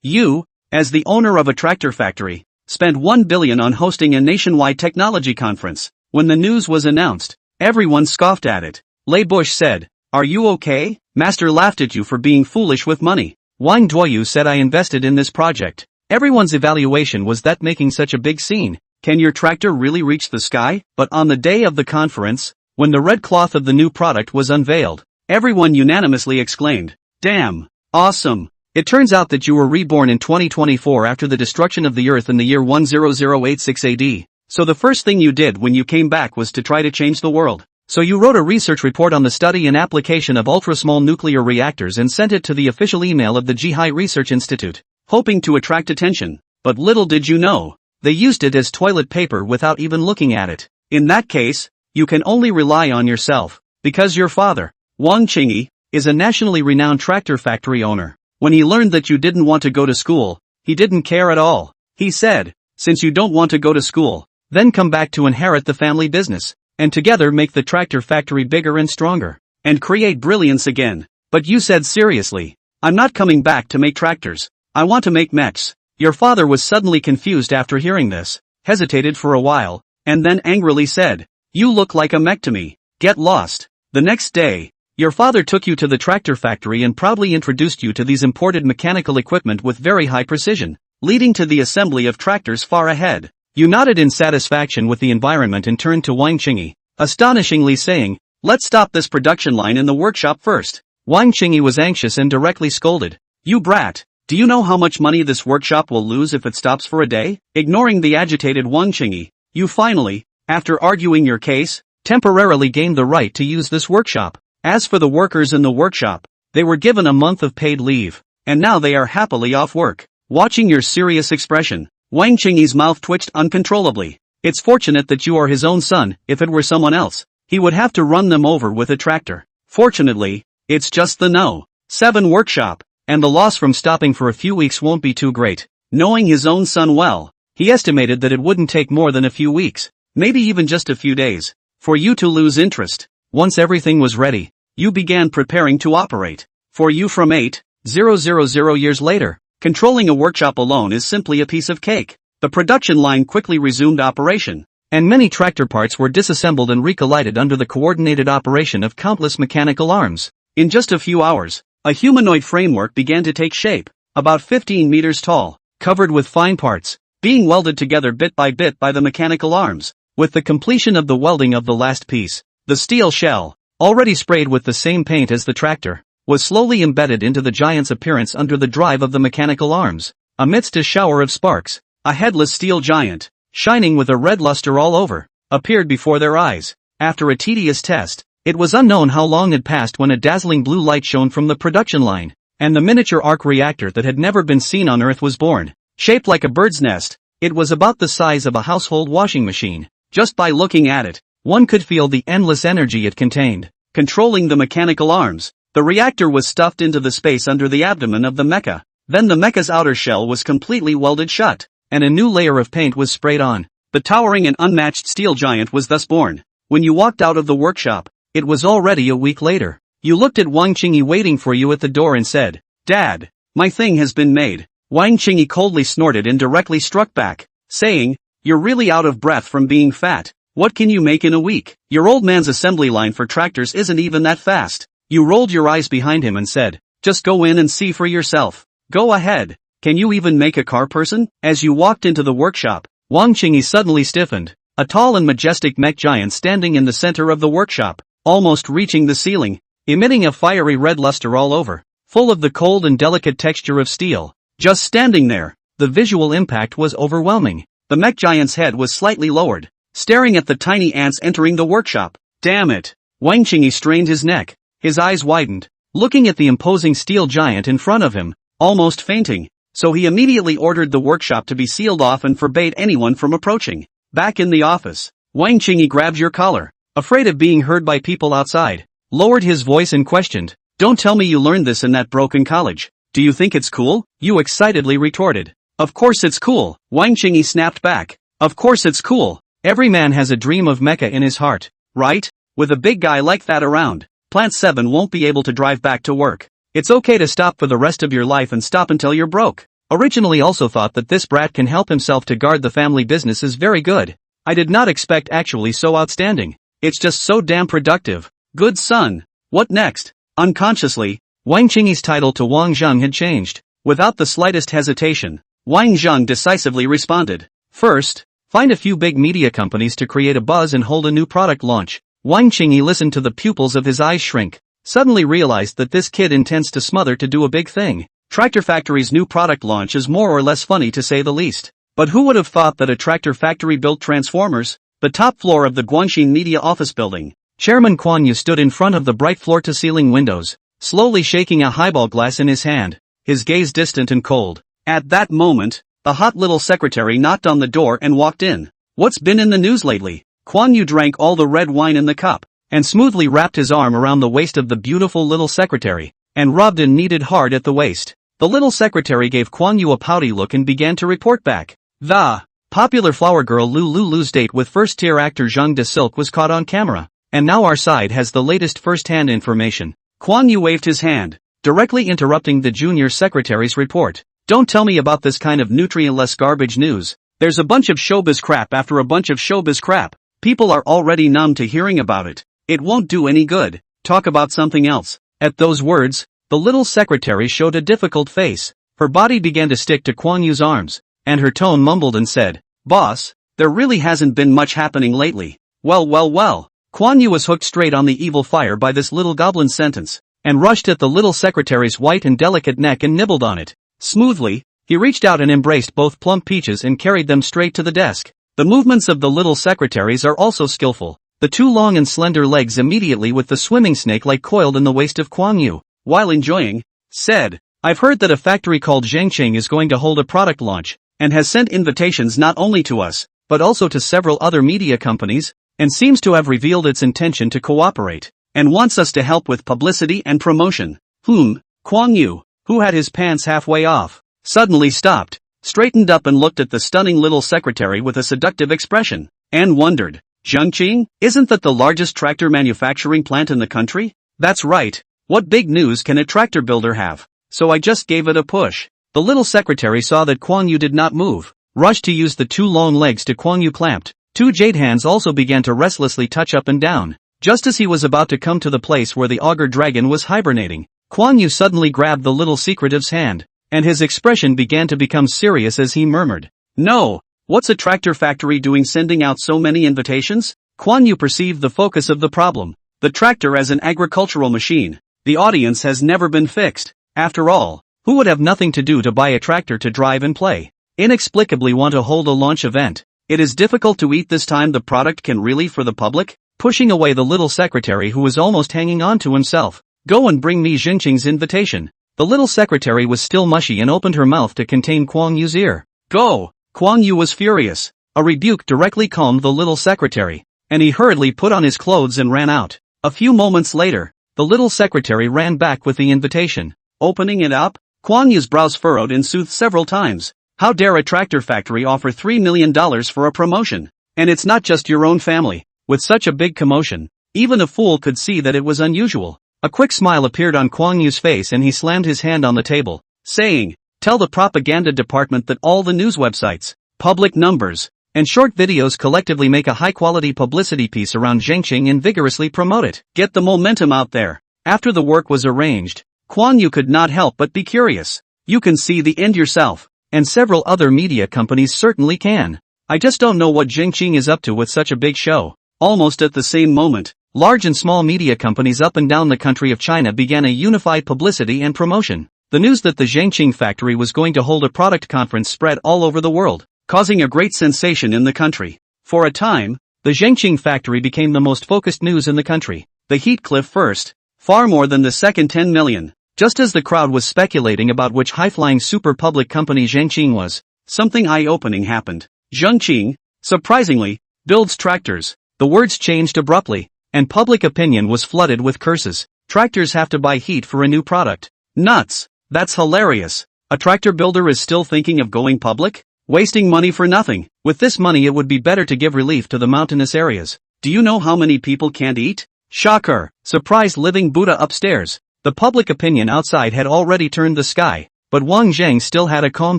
You, as the owner of a tractor factory, spent $1 billion on hosting a nationwide technology conference. When the news was announced, everyone scoffed at it. Lei Bush said, "Are you okay? Master laughed at you for being foolish with money." Wang Duoyu said, "I invested in this project." Everyone's evaluation was that making such a big scene. Can your tractor really reach the sky? But on the day of the conference, when the red cloth of the new product was unveiled, everyone unanimously exclaimed, "Damn! Awesome! It turns out that you were reborn in 2024 after the destruction of the Earth in the year 10086 AD. So the first thing you did when you came back was to try to change the world. So you wrote a research report on the study and application of ultra-small nuclear reactors and sent it to the official email of the Jihai Research Institute, hoping to attract attention. But little did you know, they used it as toilet paper without even looking at it. In that case, you can only rely on yourself, because your father, Wang Qingyi, is a nationally renowned tractor factory owner. When he learned that you didn't want to go to school, he didn't care at all. He said, since you don't want to go to school, then come back to inherit the family business, and together make the tractor factory bigger and stronger, and create brilliance again. But you said seriously, I'm not coming back to make tractors, I want to make mechs. Your father was suddenly confused after hearing this, hesitated for a while, and then angrily said, you look like a mech to me, get lost. The next day, your father took you to the tractor factory and proudly introduced you to these imported mechanical equipment with very high precision, leading to the assembly of tractors far ahead. You nodded in satisfaction with the environment and turned to Wang Qingyi, astonishingly saying, let's stop this production line in the workshop first. Wang Qingyi was anxious and directly scolded, you brat, do you know how much money this workshop will lose if it stops for a day? Ignoring the agitated Wang Qingyi, you finally, after arguing your case, temporarily gained the right to use this workshop. As for the workers in the workshop, they were given a month of paid leave, and now they are happily off work. Watching your serious expression, Wang Qingyi's mouth twitched uncontrollably. It's fortunate that you are his own son. If it were someone else, he would have to run them over with a tractor. Fortunately, it's just the No. 7 workshop, and the loss from stopping for a few weeks won't be too great. Knowing his own son well, he estimated that it wouldn't take more than a few weeks, maybe even just a few days, for you to lose interest. Once everything was ready, you began preparing to operate. For you from 8,000 years later, controlling a workshop alone is simply a piece of cake. The production line quickly resumed operation, and many tractor parts were disassembled and recollided under the coordinated operation of countless mechanical arms. In just a few hours, a humanoid framework began to take shape, about 15 meters tall, covered with fine parts, being welded together bit by the mechanical arms. With the completion of the welding of the last piece, the steel shell, already sprayed with the same paint as the tractor, was slowly embedded into the giant's appearance under the drive of the mechanical arms. Amidst a shower of sparks, a headless steel giant, shining with a red luster all over, appeared before their eyes. After a tedious test, it was unknown how long had passed when a dazzling blue light shone from the production line, and the miniature arc reactor that had never been seen on Earth was born. Shaped like a bird's nest, it was about the size of a household washing machine. Just by looking at it, one could feel the endless energy it contained. Controlling the mechanical arms, the reactor was stuffed into the space under the abdomen of the mecha. Then the mecha's outer shell was completely welded shut, and a new layer of paint was sprayed on. The towering and unmatched steel giant was thus born. When you walked out of the workshop, it was already a week later. You looked at Wang Qingyi waiting for you at the door and said, Dad, my thing has been made. Wang Qingyi coldly snorted and directly struck back, saying, you're really out of breath from being fat. What can you make in a week? Your old man's assembly line for tractors isn't even that fast. You rolled your eyes behind him and said, just go in and see for yourself. Go ahead. Can you even make a car person? As you walked into the workshop, Wang Qingyi suddenly stiffened, a tall and majestic mech giant standing in the center of the workshop, almost reaching the ceiling, emitting a fiery red luster all over, full of the cold and delicate texture of steel. Just standing there, the visual impact was overwhelming. The mech giant's head was slightly lowered, staring at the tiny ants entering the workshop. Damn it! Wang Qingyi strained his neck, his eyes widened, looking at the imposing steel giant in front of him, almost fainting, so he immediately ordered the workshop to be sealed off and forbade anyone from approaching. Back in the office, Wang Qingyi grabbed your collar, afraid of being heard by people outside, lowered his voice and questioned, don't tell me you learned this in that broken college. Do you think it's cool? You excitedly retorted. Of course it's cool, Wang Qingyi snapped back. Of course it's cool. Every man has a dream of mecha in his heart, right? With a big guy like that around, Plant 7 won't be able to drive back to work. It's okay to stop for the rest of your life and stop until you're broke. Originally also thought that this brat can help himself to guard the family business is very good. I did not expect actually so outstanding. It's just so damn productive. Good son. What next? Unconsciously, Wang Qingyi's title to Wang Zheng had changed. Without the slightest hesitation, Wang Zheng decisively responded. First, find a few big media companies to create a buzz and hold a new product launch. Wang Qingyi listened to the pupils of his eyes shrink. Suddenly realized that this kid intends to smother to do a big thing. Tractor Factory's new product launch is more or less funny to say the least. But who would have thought that a tractor factory built transformers? The top floor of the Guanxin Media Office Building. Chairman Kuan Yu stood in front of the bright floor-to-ceiling windows, slowly shaking a highball glass in his hand, his gaze distant and cold. At that moment, the hot little secretary knocked on the door and walked in. What's been in the news lately? Kuan Yu drank all the red wine in the cup, and smoothly wrapped his arm around the waist of the beautiful little secretary, and rubbed and kneaded hard at the waist. The little secretary gave Kuan Yu a pouty look and began to report back. The popular flower girl Lulu's date with first-tier actor Zhang De Silk was caught on camera, and now our side has the latest first-hand information. Kuan Yu waved his hand, directly interrupting the junior secretary's report. Don't tell me about this kind of nutrient-less garbage news. There's a bunch of showbiz crap after a bunch of showbiz crap. People are already numb to hearing about it. It won't do any good. Talk about something else. At those words, the little secretary showed a difficult face. Her body began to stick to Kuan Yu's arms, and her tone mumbled and said, "Boss, there really hasn't been much happening lately." Well. Kuan Yu was hooked straight on the evil fire by this little goblin sentence, and rushed at the little secretary's white and delicate neck and nibbled on it. Smoothly, he reached out and embraced both plump peaches and carried them straight to the desk. The movements of the little secretaries are also skillful. The two long and slender legs immediately with the swimming snake like coiled in the waist of Kuan Yu, while enjoying, said, "I've heard that a factory called Zhangqing is going to hold a product launch, and has sent invitations not only to us, but also to several other media companies, and seems to have revealed its intention to cooperate, and wants us to help with publicity and promotion." Kuan Yu, who had his pants halfway off, suddenly stopped, straightened up and looked at the stunning little secretary with a seductive expression, and wondered, "Zhangqing, isn't that the largest tractor manufacturing plant in the country?" "That's right. What big news can a tractor builder have? So I just gave it a push." The little secretary saw that Kuan Yu did not move, rushed to use the two long legs to Kuan Yu clamped. Two jade hands also began to restlessly touch up and down. Just as he was about to come to the place where the auger dragon was hibernating, Kuan Yu suddenly grabbed the little secretive's hand, and his expression began to become serious as he murmured, "No, what's a tractor factory doing sending out so many invitations?" Kuan Yu perceived the focus of the problem. The tractor as an agricultural machine. The audience has never been fixed. After all, who would have nothing to do to buy a tractor to drive and play? Inexplicably want to hold a launch event. It is difficult to eat this time the product can really for the public? Pushing away the little secretary who was almost hanging on to himself. "Go and bring me Zhangqing's invitation." The little secretary was still mushy and opened her mouth to contain Kuan Yu's ear. "Go!" Kuan Yu was furious. A rebuke directly calmed the little secretary, and he hurriedly put on his clothes and ran out. A few moments later, the little secretary ran back with the invitation. Opening it up, Kuan Yu's brows furrowed and soothed several times. How dare a tractor factory offer $3 million for a promotion? And it's not just your own family. With such a big commotion, even a fool could see that it was unusual. A quick smile appeared on Kuan Yu's face and he slammed his hand on the table, saying, "Tell the propaganda department that all the news websites, public numbers, and short videos collectively make a high-quality publicity piece around Zhangqing and vigorously promote it. Get the momentum out there." After the work was arranged, Kuan Yu could not help but be curious. "You can see the end yourself, and several other media companies certainly can. I just don't know what Zhangqing is up to with such a big show." Almost at the same moment, large and small media companies up and down the country of China began a unified publicity and promotion. The news that the Zhangqing factory was going to hold a product conference spread all over the world, causing a great sensation in the country. For a time, the Zhangqing factory became the most focused news in the country. The heat cliff first, far more than the second 10 million. Just as the crowd was speculating about which high-flying super public company Zhangqing was, something eye-opening happened. Zhangqing, surprisingly, builds tractors. The words changed abruptly, and public opinion was flooded with curses. Tractors have to buy heat for a new product. Nuts! That's hilarious. A tractor builder is still thinking of going public? Wasting money for nothing. With this money it would be better to give relief to the mountainous areas. Do you know how many people can't eat? Shocker! Surprised living Buddha upstairs. The public opinion outside had already turned the sky. but Wang Zhang still had a calm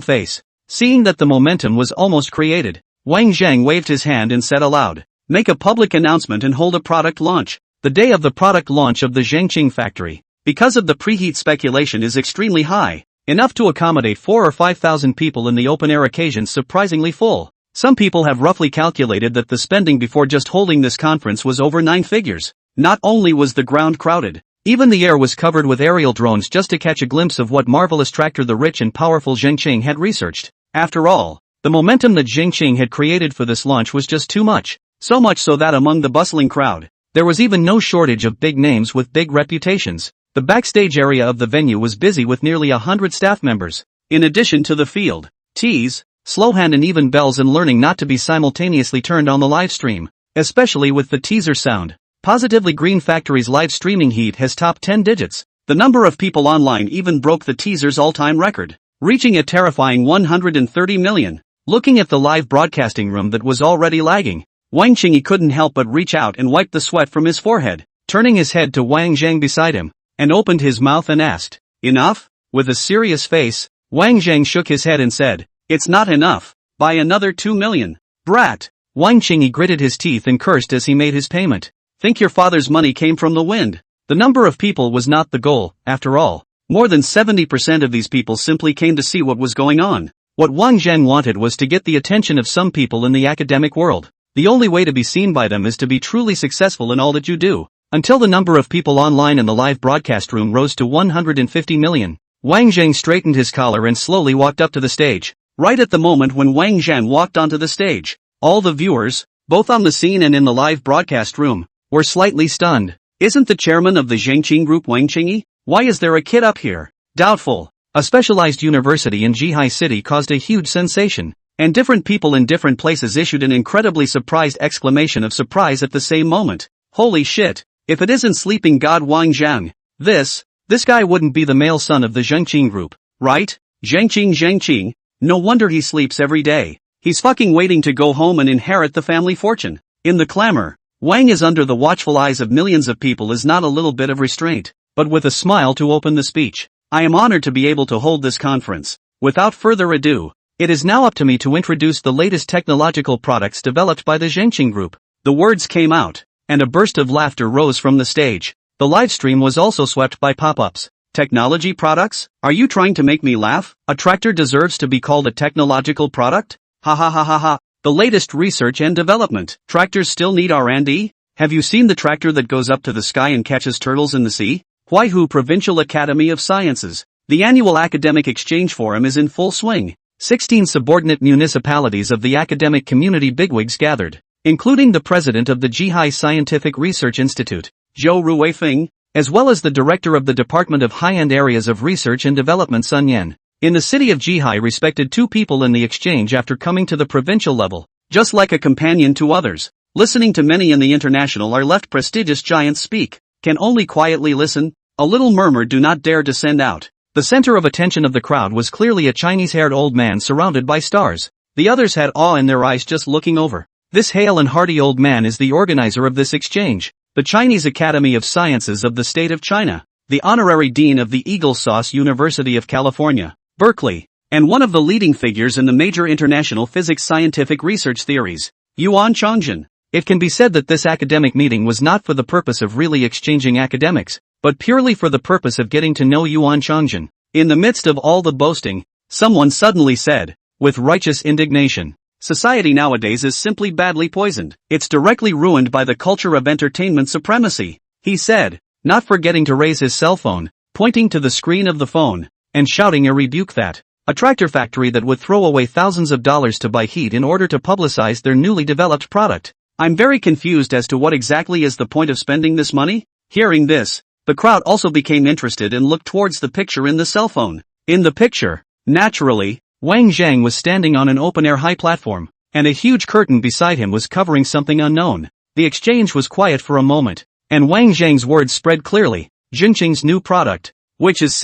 face. Seeing that the momentum was almost created, Wang Zhang waved his hand and said aloud, "Make a public announcement and hold a product launch." The day of the product launch of the Zhengqing factory, because of the preheat speculation, is extremely high, enough to accommodate 4 or 5,000 people in the open-air occasions surprisingly full. Some people have roughly calculated that the spending before just holding this conference was over 9 figures. Not only was the ground crowded, even the air was covered with aerial drones just to catch a glimpse of what marvelous tractor the rich and powerful Zhengqing had researched. After all, the momentum that Zhengqing had created for this launch was just too much, so much so that among the bustling crowd, there was even no shortage of big names with big reputations. The backstage area of the venue was busy with nearly 100 staff members. In addition to the field, teas, slowhand and even bells, and learning not to be simultaneously turned on the live stream, especially with the teaser sound. Positively Green Factory's live streaming heat has topped 10 digits. The number of people online even broke the teaser's all-time record, reaching a terrifying 130 million. Looking at the live broadcasting room that was already lagging, Wang Qingyi couldn't help but reach out and wipe the sweat from his forehead, turning his head to Wang Zhang beside him, and opened his mouth and asked, "Enough?" With a serious face, Wang Zhang shook his head and said, "It's not enough. Buy another 2 million. Brat." Wang Qingyi gritted his teeth and cursed as he made his payment. Think your father's money came from the wind. The number of people was not the goal, after all. More than 70% of these people simply came to see what was going on. What Wang Zhang wanted was to get the attention of some people in the academic world. The only way to be seen by them is to be truly successful in all that you do. Until the number of people online in the live broadcast room rose to 150 million, Wang Zhang straightened his collar and slowly walked up to the stage. Right at the moment when Wang Zhang walked onto the stage, all the viewers, both on the scene and in the live broadcast room, were slightly stunned. Isn't the chairman of the Zhengqing group Wang Qingyi? Why is there a kid up here? Doubtful. A specialized university in Zhihai City caused a huge sensation, and different people in different places issued an incredibly surprised exclamation of surprise at the same moment. Holy shit, if it isn't sleeping god Wang Zhang, this guy wouldn't be the male son of the Zhengqing group, right? Zhengqing, no wonder he sleeps every day. He's fucking waiting to go home and inherit the family fortune. In the clamor, Wang is under the watchful eyes of millions of people is not a little bit of restraint, but with a smile to open the speech. I am honored to be able to hold this conference. Without further ado, it is now up to me to introduce the latest technological products developed by the Zhengqing group. The words came out, and a burst of laughter rose from the stage. The live stream was also swept by pop-ups. Technology products? Are you trying to make me laugh? A tractor deserves to be called a technological product? Ha ha ha ha ha. The latest research and development. Tractors still need R&D? Have you seen the tractor that goes up to the sky and catches turtles in the sea? Huaihu Provincial Academy of Sciences. The annual academic exchange forum is in full swing. 16 subordinate municipalities of the academic community bigwigs gathered, including the president of the Zhihai Scientific Research Institute, Zhou Ruifeng, as well as the director of the Department of High-End Areas of Research and Development Sun Yan. In the city of Zhihai respected 2 people in the exchange after coming to the provincial level, just like a companion to others. Listening to many in the international are left prestigious giants speak, can only quietly listen, a little murmur do not dare to send out. The center of attention of the crowd was clearly a Chinese-haired old man surrounded by stars. The others had awe in their eyes just looking over. This hale and hearty old man is the organizer of this exchange, the Chinese Academy of Sciences of the State of China, the honorary dean of the Eagle Sauce University of California, Berkeley, and one of the leading figures in the major international physics scientific research theories, Yuan Changjian. It can be said that this academic meeting was not for the purpose of really exchanging academics, but purely for the purpose of getting to know Yuan Changjian. In the midst of all the boasting, someone suddenly said, with righteous indignation, "Society nowadays is simply badly poisoned. It's directly ruined by the culture of entertainment supremacy," he said, not forgetting to raise his cell phone, pointing to the screen of the phone, and shouting a rebuke that a tractor factory that would throw away thousands of dollars to buy heat in order to publicize their newly developed product. I'm very confused as to what exactly is the point of spending this money. Hearing this, the crowd also became interested and looked towards the picture in the cell phone. In the picture, naturally, Wang Zhang was standing on an open-air high platform, and a huge curtain beside him was covering something unknown. The exchange was quiet for a moment, and Wang Zhang's words spread clearly. Zhengqing's new product, which is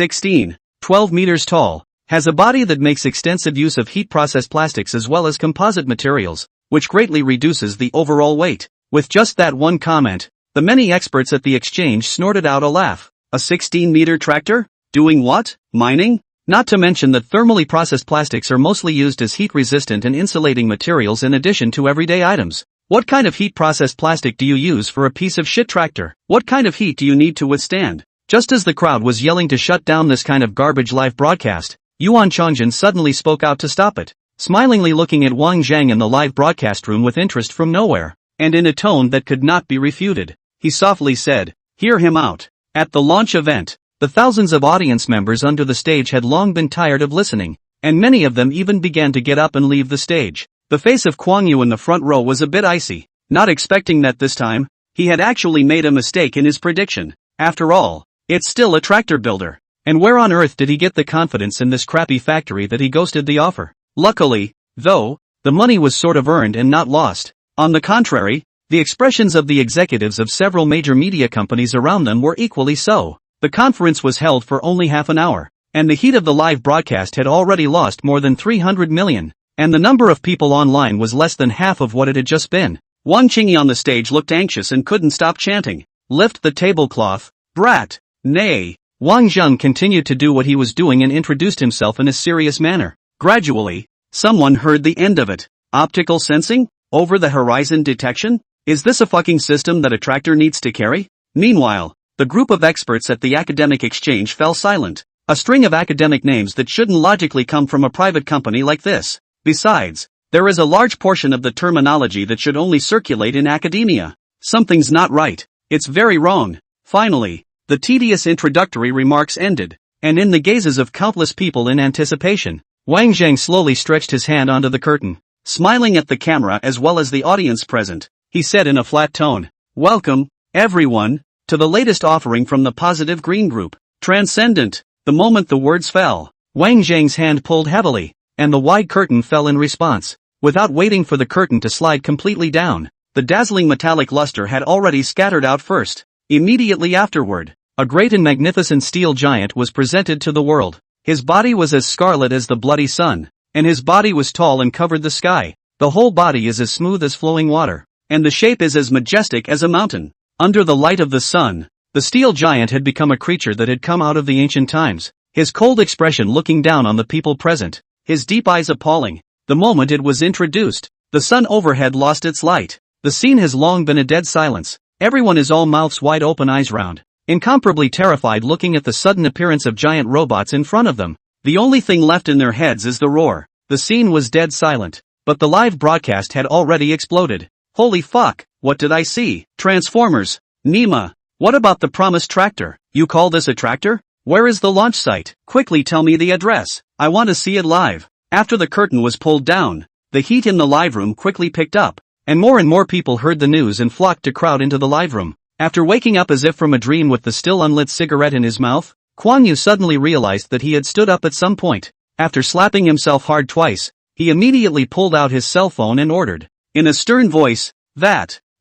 12 meters tall, has a body that makes extensive use of heat-processed plastics as well as composite materials, which greatly reduces the overall weight. With just that one comment, the many experts at the exchange snorted out a laugh. A 16-meter tractor? Doing what? Mining? Not to mention that thermally processed plastics are mostly used as heat-resistant and insulating materials in addition to everyday items. What kind of heat-processed plastic do you use for a piece of shit tractor? What kind of heat do you need to withstand? Just as the crowd was yelling to shut down this kind of garbage live broadcast, Yuan Chongjin suddenly spoke out to stop it, smilingly looking at Wang Zhang in the live broadcast room with interest from nowhere, and in a tone that could not be refuted, he softly said, "Hear him out." At the launch event, the thousands of audience members under the stage had long been tired of listening, and many of them even began to get up and leave the stage. The face of Kuang Yu in the front row was a bit icy, not expecting that this time, he had actually made a mistake in his prediction. After all, it's still a tractor builder. And where on earth did he get the confidence in this crappy factory that he ghosted the offer? Luckily, though, the money was sort of earned and not lost. On the contrary, the expressions of the executives of several major media companies around them were equally so. The conference was held for only half an hour, and the heat of the live broadcast had already lost more than 300 million, and the number of people online was less than half of what it had just been. Wang Qingyi on the stage looked anxious and couldn't stop chanting, "Lift the tablecloth, brat." Nay. Wang Zheng continued to do what he was doing and introduced himself in a serious manner. Gradually, someone heard the end of it. Optical sensing? Over-the-horizon detection? Is this a fucking system that a tractor needs to carry? Meanwhile, the group of experts at the academic exchange fell silent. A string of academic names that shouldn't logically come from a private company like this. Besides, there is a large portion of the terminology that should only circulate in academia. Something's not right. It's very wrong. Finally, the tedious introductory remarks ended, and in the gazes of countless people in anticipation, Wang Zhang slowly stretched his hand onto the curtain. Smiling at the camera as well as the audience present, he said in a flat tone, "Welcome, everyone, to the latest offering from the Positive Green Group, Transcendent." The moment the words fell, Wang Zhang's hand pulled heavily, and the wide curtain fell in response. Without waiting for the curtain to slide completely down, the dazzling metallic luster had already scattered out first. Immediately afterward, a great and magnificent steel giant was presented to the world. His body was as scarlet as the bloody sun, and his body was tall and covered the sky. The whole body is as smooth as flowing water, and the shape is as majestic as a mountain. Under the light of the sun, the steel giant had become a creature that had come out of the ancient times, his cold expression looking down on the people present, his deep eyes appalling. The moment it was introduced, the sun overhead lost its light. The scene has long been a dead silence. Everyone is all mouths wide open, eyes round, incomparably terrified, looking at the sudden appearance of giant robots in front of them. The only thing left in their heads is the roar. The scene was dead silent, but the live broadcast had already exploded. Holy fuck, what did I see? Transformers. Nima. What about the promised tractor? You call this a tractor? Where is the launch site? Quickly tell me the address. I want to see it live. After the curtain was pulled down, the heat in the live room quickly picked up, and more people heard the news and flocked to crowd into the live room. After waking up as if from a dream with the still unlit cigarette in his mouth, Kuang Yu suddenly realized that he had stood up at some point. After slapping himself hard twice, he immediately pulled out his cell phone and ordered, in a stern voice,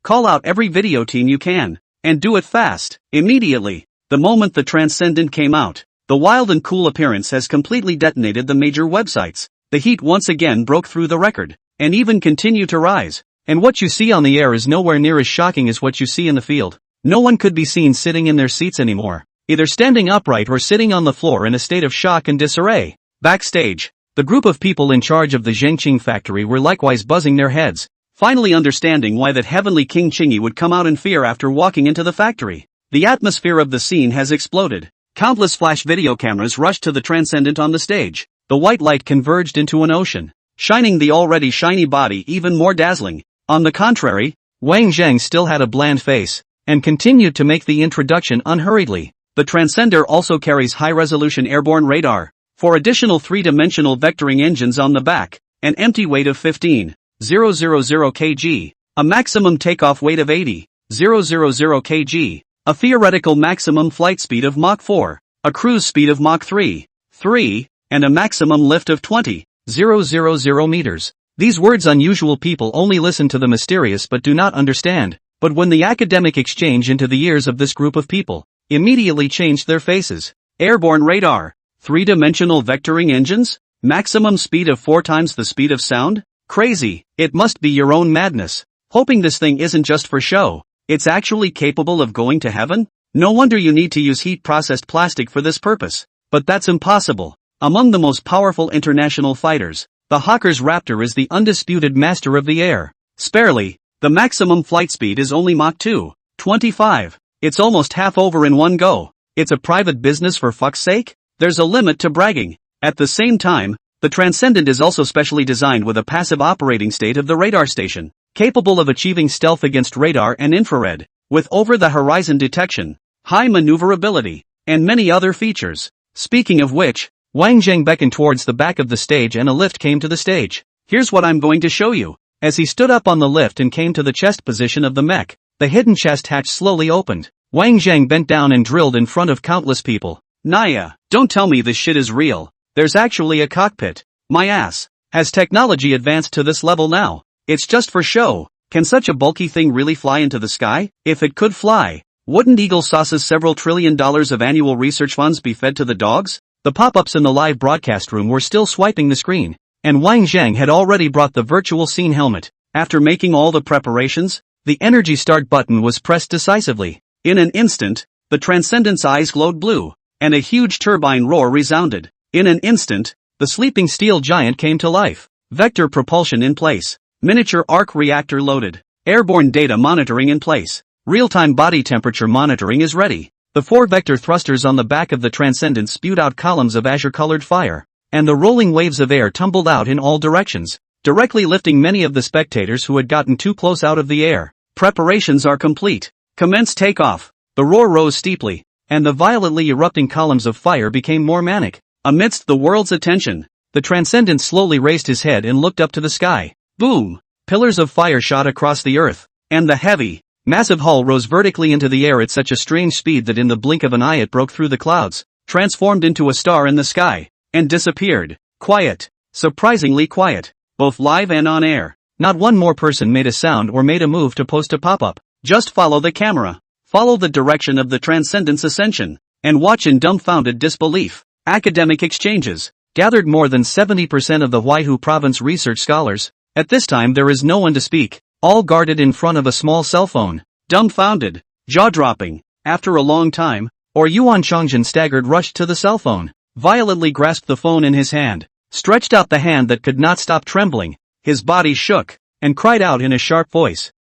call out every video team you can, and do it fast. Immediately, the moment the Transcendent came out, the wild and cool appearance has completely detonated the major websites. The heat once again broke through the record, and even continued to rise. And what you see on the air is nowhere near as shocking as what you see in the field. No one could be seen sitting in their seats anymore, either standing upright or sitting on the floor in a state of shock and disarray. Backstage, the group of people in charge of the Zhengqing factory were likewise buzzing their heads, finally understanding why that heavenly King Qingyi would come out in fear after walking into the factory. The atmosphere of the scene has exploded. Countless flash video cameras rushed to the Transcendent on the stage. The white light converged into an ocean, shining the already shiny body even more dazzling. On the contrary, Wang Zhang still had a bland face, and continued to make the introduction unhurriedly. The Transcender also carries high-resolution airborne radar, 4 additional 3-dimensional vectoring engines on the back, an empty weight of 15,000 kg, a maximum takeoff weight of 80,000 kg, a theoretical maximum flight speed of Mach 4, a cruise speed of Mach 3, and a maximum lift of 20,000 meters. These words unusual people only listen to the mysterious but do not understand. But when the academic exchange into the ears of this group of people immediately changed their faces. Airborne radar, 3-dimensional vectoring engines, maximum speed of 4 times the speed of sound? Crazy, it must be your own madness. Hoping this thing isn't just for show. It's actually capable of going to heaven? No wonder you need to use heat-processed plastic for this purpose. But that's impossible. Among the most powerful international fighters, the Hawker's Raptor is the undisputed master of the air. Sparely, the maximum flight speed is only Mach 2.25. It's almost half over in one go. It's a private business for fuck's sake? There's a limit to bragging. At the same time, the Transcendent is also specially designed with a passive operating state of the radar station, capable of achieving stealth against radar and infrared, with over-the-horizon detection, high maneuverability, and many other features. Speaking of which, Wang Zheng beckoned towards the back of the stage and a lift came to the stage. Here's what I'm going to show you. As he stood up on the lift and came to the chest position of the mech, the hidden chest hatch slowly opened. Wang Zheng bent down and drilled in front of countless people. Naya, don't tell me this shit is real. There's actually a cockpit. My ass. Has technology advanced to this level now? It's just for show. Can such a bulky thing really fly into the sky? If it could fly, wouldn't Eagle Sauce's several $1 trillion of annual research funds be fed to the dogs? The pop-ups in the live broadcast room were still swiping the screen, and Wang Zheng had already brought the virtual scene helmet. After making all the preparations, the energy start button was pressed decisively. In an instant, the Transcendent's eyes glowed blue, and a huge turbine roar resounded. In an instant, the sleeping steel giant came to life. Vector propulsion in place. Miniature arc reactor loaded. Airborne data monitoring in place. Real-time body temperature monitoring is ready. The 4 vector thrusters on the back of the Transcendent spewed out columns of azure-colored fire, and the rolling waves of air tumbled out in all directions, directly lifting many of the spectators who had gotten too close out of the air. Preparations are complete. Commence takeoff. The roar rose steeply, and the violently erupting columns of fire became more manic. Amidst the world's attention, the Transcendent slowly raised his head and looked up to the sky. Boom! Pillars of fire shot across the earth, and the heavy, massive hull rose vertically into the air at such a strange speed that in the blink of an eye it broke through the clouds, transformed into a star in the sky, and disappeared. Quiet. Surprisingly quiet. Both live and on air. Not one more person made a sound or made a move to post a pop-up. Just follow the camera. Follow the direction of the Transcendent's ascension, and watch in dumbfounded disbelief. Academic exchanges. Gathered more than 70% of the Huaihu province research scholars. At this time there is no one to speak, all guarded in front of a small cell phone. Dumbfounded. Jaw-dropping. After a long time, Yuan Chongjin staggered, rushed to the cell phone, violently grasped the phone in his hand, stretched out the hand that could not stop trembling, his body shook, and cried out in a sharp voice.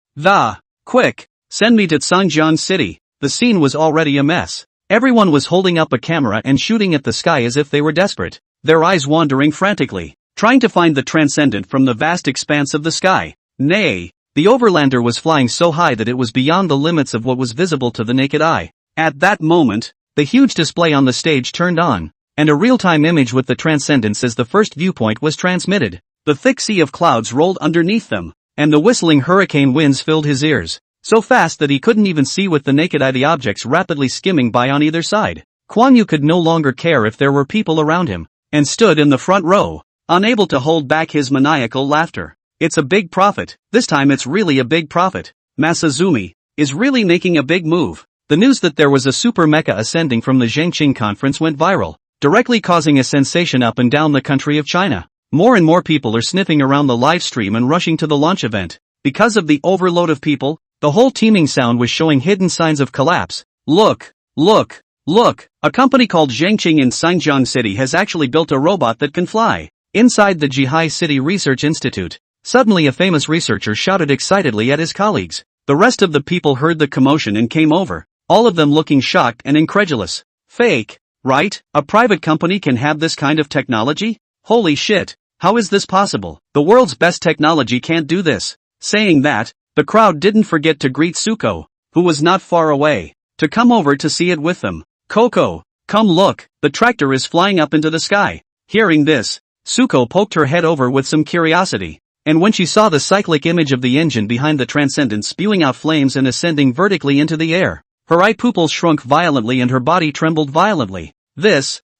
Quick! Send me to Zhangjiang City. The scene was already a mess. Everyone was holding up a camera and shooting at the sky as if they were desperate, their eyes wandering frantically, trying to find the Transcendent from the vast expanse of the sky. Nay, the Overlander was flying so high that it was beyond the limits of what was visible to the naked eye. At that moment, the huge display on the stage turned on, and a real-time image with the Transcendence as the first viewpoint was transmitted. The thick sea of clouds rolled underneath them, and the whistling hurricane winds filled his ears, so fast that he couldn't even see with the naked eye the objects rapidly skimming by on either side. Kuan Yu could no longer care if there were people around him, and stood in the front row, unable to hold back his maniacal laughter. It's a big profit. This time it's really a big profit. Masazumi is really making a big move. The news that there was a super mecha ascending from the Zhengqing conference went viral, directly causing a sensation up and down the country of China. More and more people are sniffing around the live stream and rushing to the launch event. Because of the overload of people, the whole teeming sound was showing hidden signs of collapse. Look! A company called Zhengqing in Zhangjiang City has actually built a robot that can fly. Inside the Jihai City Research Institute, suddenly a famous researcher shouted excitedly at his colleagues. The rest of the people heard the commotion and came over, all of them looking shocked and incredulous. Fake, right? A private company can have this kind of technology? Holy shit, how is this possible? The world's best technology can't do this. Saying that, the crowd didn't forget to greet Suko, who was not far away, to come over to see it with them. Coco, come look, the tractor is flying up into the sky. Hearing this, Suko poked her head over with some curiosity, and when she saw the cyclic image of the engine behind the Transcendent spewing out flames and ascending vertically into the air, her eye pupils shrunk violently and her body trembled violently.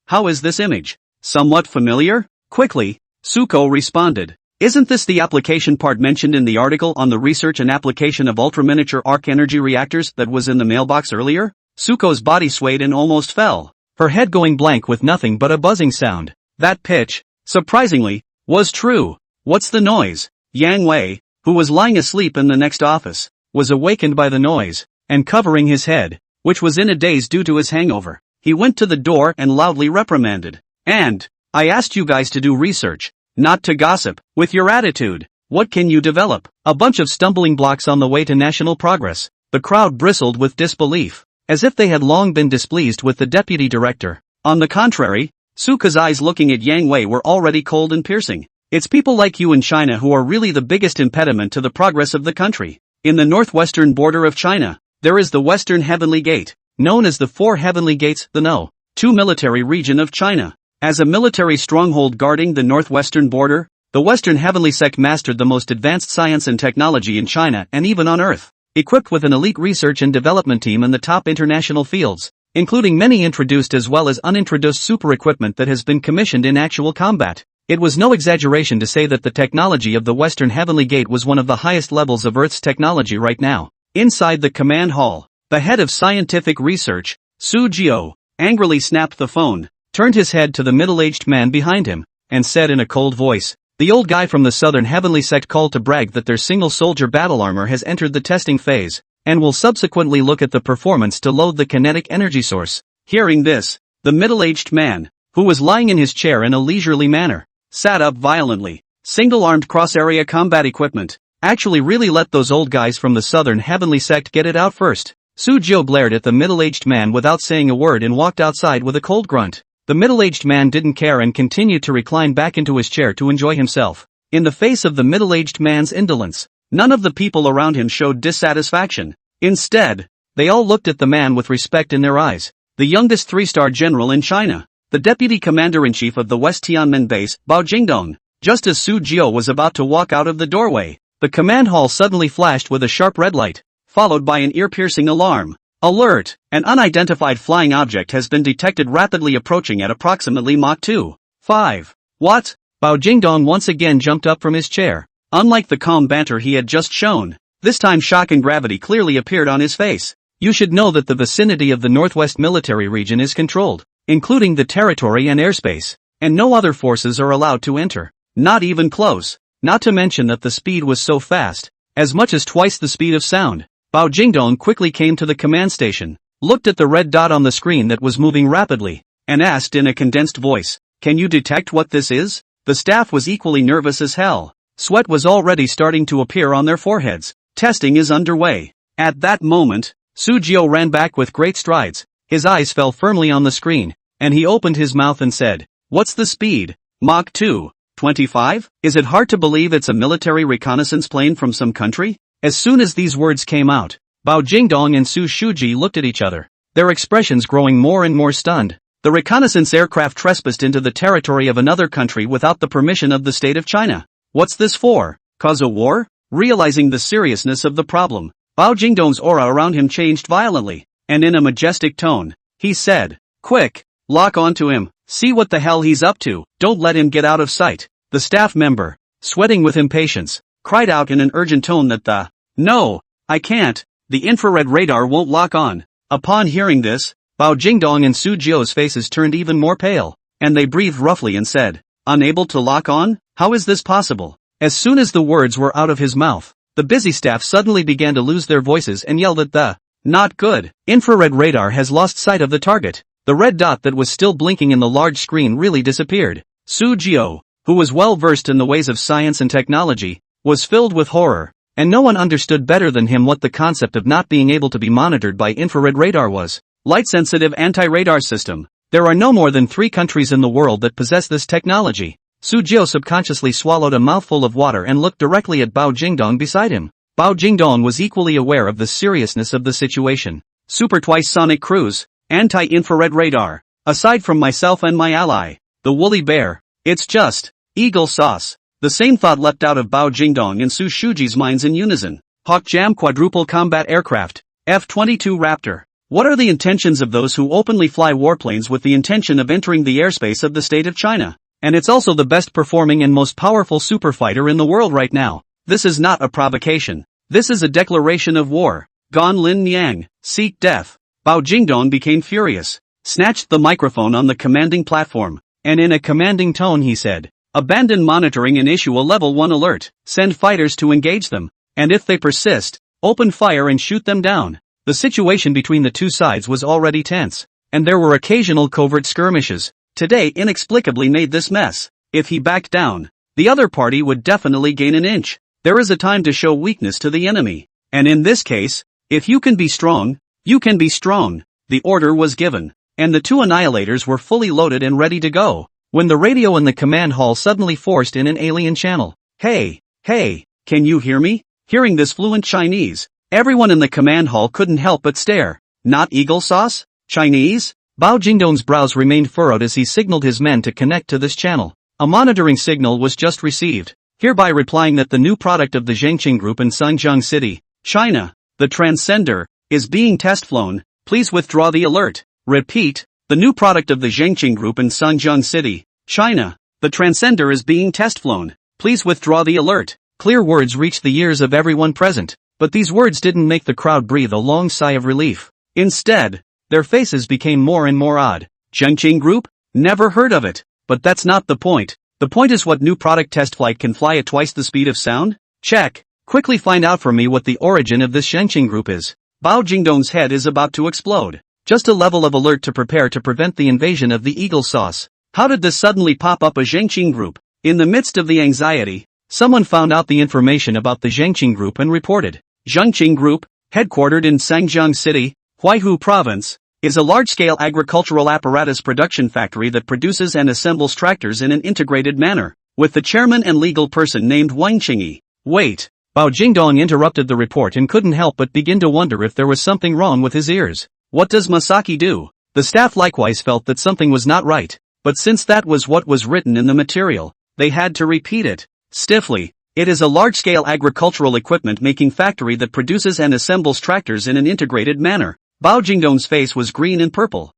How is this image? Somewhat familiar? Quickly, Suko responded. Isn't this the application part mentioned in the article on the research and application of ultra-miniature arc energy reactors that was in the mailbox earlier? Suko's body swayed and almost fell, her head going blank with nothing but a buzzing sound. That pitch, surprisingly, was true. What's the noise? Yang Wei, who was lying asleep in the next office, was awakened by the noise, and covering his head, which was in a daze due to his hangover, he went to the door and loudly reprimanded. And, I asked you guys to do research, not to gossip. With your attitude, what can you develop? A bunch of stumbling blocks on the way to national progress. The crowd bristled with disbelief, as if they had long been displeased with the deputy director. On the contrary, Suka's eyes looking at Yang Wei were already cold and piercing. It's people like you in China who are really the biggest impediment to the progress of the country. In the northwestern border of China, there is the Western Heavenly Gate, known as the Four Heavenly Gates, the No.2 military region of China. As a military stronghold guarding the northwestern border, the Western Heavenly Sect mastered the most advanced science and technology in China and even on Earth. Equipped with an elite research and development team in the top international fields, including many introduced as well as unintroduced super equipment that has been commissioned in actual combat. It was no exaggeration to say that the technology of the Western Heavenly Gate was one of the highest levels of Earth's technology right now. Inside the command hall, the head of scientific research, Su Jiao, angrily snapped the phone, turned his head to the middle-aged man behind him, and said in a cold voice, "The old guy from the Southern Heavenly Sect called to brag that their single-soldier battle armor has entered the testing phase, and will subsequently look at the performance to load the kinetic energy source." Hearing this, the middle-aged man, who was lying in his chair in a leisurely manner, sat up violently. Single-armed cross-area combat equipment. Actually really let those old guys from the Southern Heavenly Sect get it out first. Su Jiao glared at the middle-aged man without saying a word and walked outside with a cold grunt. The middle-aged man didn't care and continued to recline back into his chair to enjoy himself. In the face of the middle-aged man's indolence, none of the people around him showed dissatisfaction. Instead, they all looked at the man with respect in their eyes. The youngest three-star general in China, the deputy commander-in-chief of the West Tianmen base, Bao Jingdong. Just as Su Jiao was about to walk out of the doorway, the command hall suddenly flashed with a sharp red light, followed by an ear-piercing alarm. Alert! An unidentified flying object has been detected rapidly approaching at approximately Mach 2.5. What? Bao Jingdong once again jumped up from his chair. Unlike the calm banter he had just shown, this time shock and gravity clearly appeared on his face. You should know that the vicinity of the Northwest Military Region is controlled, including the territory and airspace, and no other forces are allowed to enter. Not even close. Not to mention that the speed was so fast, as much as twice the speed of sound. Bao Jingdong quickly came to the command station, looked at the red dot on the screen that was moving rapidly, and asked in a condensed voice, "Can you detect what this is?" The staff was equally nervous as hell. Sweat was already starting to appear on their foreheads. Testing is underway. At that moment, Su Jiao ran back with great strides. His eyes fell firmly on the screen, and he opened his mouth and said, "What's the speed? Mach 2.25? Is it hard to believe it's a military reconnaissance plane from some country?" As soon as these words came out, Bao Jingdong and Su Shuji looked at each other, their expressions growing more and more stunned. The reconnaissance aircraft trespassed into the territory of another country without the permission of the state of China. What's this for? Cause a war? Realizing the seriousness of the problem, Bao Jingdong's aura around him changed violently, and in a majestic tone, he said, "Quick, lock onto him, see what the hell he's up to, don't let him get out of sight." The staff member, sweating with impatience, cried out in an urgent tone that "No, I can't, the infrared radar won't lock on." Upon hearing this, Bao Jingdong and Su Jiao's faces turned even more pale, and they breathed roughly and said, "Unable to lock on? How is this possible?" As soon as the words were out of his mouth, the busy staff suddenly began to lose their voices and yelled at the "Not good! Infrared radar has lost sight of the target." The red dot that was still blinking in the large screen really disappeared. Su Jiao, who was well versed in the ways of science and technology, was filled with horror, and no one understood better than him what the concept of not being able to be monitored by infrared radar was. Light-sensitive anti-radar system. There are no more than 3 countries in the world that possess this technology. Su Jiao subconsciously swallowed a mouthful of water and looked directly at Bao Jingdong beside him. Bao Jingdong was equally aware of the seriousness of the situation. Super twice sonic cruise, anti-infrared radar. Aside from myself and my ally, the woolly bear, it's just eagle sauce. The same thought leapt out of Bao Jingdong and Su Shuji's minds in unison. Hawk Jam quadruple combat aircraft, F-22 Raptor. What are the intentions of those who openly fly warplanes with the intention of entering the airspace of the state of China? And it's also the best performing and most powerful superfighter in the world right now. This is not a provocation. This is a declaration of war. Gan Lin Niang, seek death. Bao Jingdong became furious, snatched the microphone on the commanding platform, and in a commanding tone he said, "Abandon monitoring and issue a level 1 alert, send fighters to engage them, and if they persist, open fire and shoot them down." The situation between the two sides was already tense, and there were occasional covert skirmishes, today inexplicably made this mess. If he backed down, the other party would definitely gain an inch. There is a time to show weakness to the enemy. And in this case, if you can be strong, you can be strong. The order was given, and the two annihilators were fully loaded and ready to go, when the radio in the command hall suddenly forced in an alien channel. Hey, can you hear me? Hearing this fluent Chinese, everyone in the command hall couldn't help but stare. Not eagle sauce? Chinese? Bao Jingdong's brows remained furrowed as he signaled his men to connect to this channel. A monitoring signal was just received, hereby replying that the new product of the Zhengqing Group in Sangjiang City, China, the Transcender, is being test flown. Please withdraw the alert. Repeat, the new product of the Zhengqing Group in Sangjiang City, China, the Transcender is being test flown. Please withdraw the alert. Clear words reached the ears of everyone present, but these words didn't make the crowd breathe a long sigh of relief. Instead, their faces became more and more odd. Zhengqing Group? Never heard of it. But that's not the point. The point is what new product test flight can fly at twice the speed of sound? Check. Quickly find out for me what the origin of this Zhengqing Group is. Bao Jingdong's head is about to explode. Just a level of alert to prepare to prevent the invasion of the Eagle Sauce. How did this suddenly pop up a Zhengqing Group? In the midst of the anxiety, someone found out the information about the Zhengqing Group and reported. Zhengqing Group, headquartered in Sangjiang City, Huaihu Province, is a large-scale agricultural apparatus production factory that produces and assembles tractors in an integrated manner, with the chairman and legal person named Wang Qingyi. Wait. Bao Jingdong interrupted the report and couldn't help but begin to wonder if there was something wrong with his ears. What does Masaki do? The staff likewise felt that something was not right, but since that was what was written in the material, they had to repeat it. Stiffly. It is a large-scale agricultural equipment-making factory that produces and assembles tractors in an integrated manner. Bao Jingdong's face was green and purple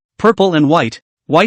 and white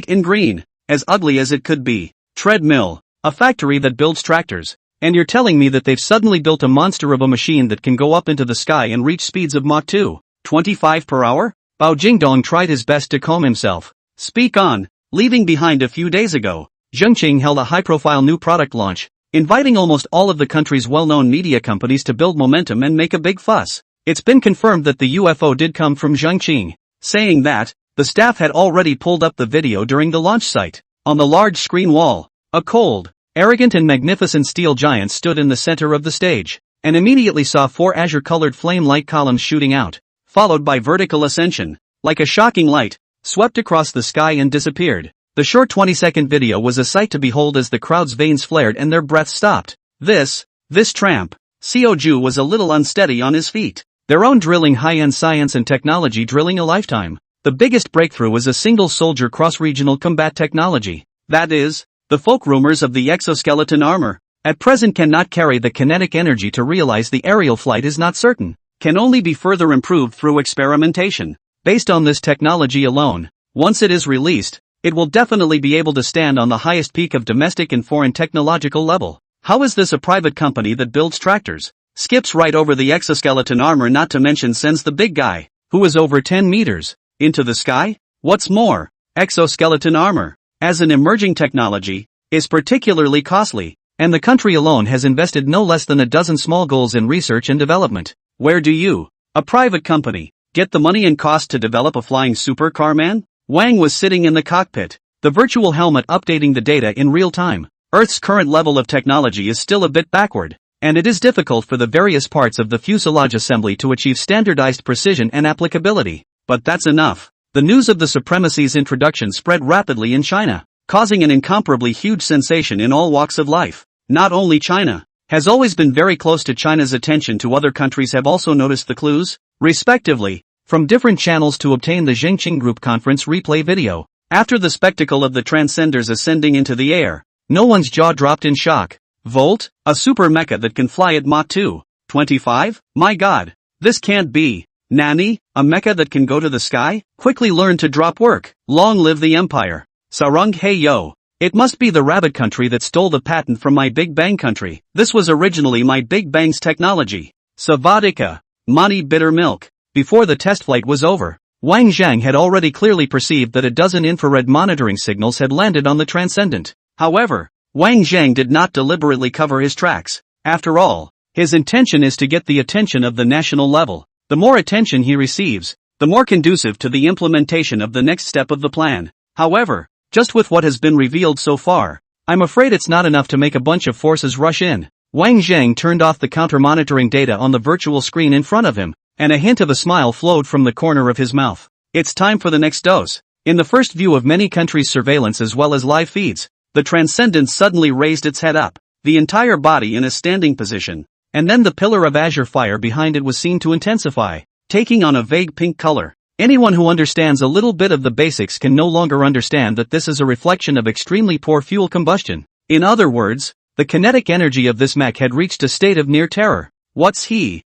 and green, as ugly as it could be. Treadmill, a factory that builds tractors, and you're telling me that they've suddenly built a monster of a machine that can go up into the sky and reach speeds of Mach 2, 25 per hour? Bao Jingdong tried his best to calm himself. Speak on. Leaving behind a few days ago, Zhengqing held a high-profile new product launch, inviting almost all of the country's well-known media companies to build momentum and make a big fuss. It's been confirmed that the UFO did come from Zhengqing. Saying that, the staff had already pulled up the video during the launch site. On the large screen wall, a cold, arrogant and magnificent steel giant stood in the center of the stage, and immediately saw 4 azure-colored flame-like columns shooting out, followed by vertical ascension, like a shocking light, swept across the sky and disappeared. The short 20-second video was a sight to behold as the crowd's veins flared and their breath stopped. This tramp, Xiaoju was a little unsteady on his feet. Their own drilling high-end science and technology drilling a lifetime. The biggest breakthrough was a single soldier cross-regional combat technology. That is, the folk rumors of the exoskeleton armor, at present cannot carry the kinetic energy to realize the aerial flight is not certain, can only be further improved through experimentation. Based on this technology alone, once it is released, it will definitely be able to stand on the highest peak of domestic and foreign technological level. How is this a private company that builds tractors? Skips right over the exoskeleton armor, not to mention sends the big guy, who is over 10 meters, into the sky? What's more, exoskeleton armor, as an emerging technology, is particularly costly, and the country alone has invested no less than a dozen small goals in research and development. Where do you, a private company, get the money and cost to develop a flying supercar, man? Wang was sitting in the cockpit, the virtual helmet updating the data in real time. Earth's current level of technology is still a bit backward, and it is difficult for the various parts of the fuselage assembly to achieve standardized precision and applicability. But that's enough. The news of the Supremacy's introduction spread rapidly in China, causing an incomparably huge sensation in all walks of life. Not only China has always been very close to China's attention, to other countries have also noticed the clues, respectively, from different channels to obtain the Zhengqing Group conference replay video. After the spectacle of the Transcenders ascending into the air, no one's jaw dropped in shock. Volt, a super mecha that can fly at Mach 2, 25? My god, this can't be. Nani, a mecha that can go to the sky? Quickly learn to drop work. Long live the Empire. Sarung hey yo. It must be the rabbit country that stole the patent from my Big Bang country. This was originally my Big Bang's technology. Savadika. Mani bitter milk. Before the test flight was over, Wang Zhang had already clearly perceived that a dozen infrared monitoring signals had landed on the Transcendent. However, Wang Zhang did not deliberately cover his tracks. After all, his intention is to get the attention of the national level. The more attention he receives, the more conducive to the implementation of the next step of the plan. However, Just with what has been revealed so far, I'm afraid it's not enough to make a bunch of forces rush in. Wang Zheng turned off the counter-monitoring data on the virtual screen in front of him, and a hint of a smile flowed from the corner of his mouth. It's time for the next dose. In the first view of many countries' surveillance as well as live feeds, the Transcendent suddenly raised its head up, the entire body in a standing position, and then the pillar of azure fire behind it was seen to intensify, taking on a vague pink color. Anyone who understands a little bit of the basics can no longer understand that this is a reflection of extremely poor fuel combustion. In other words, the kinetic energy of this mech had reached a state of near terror. What's he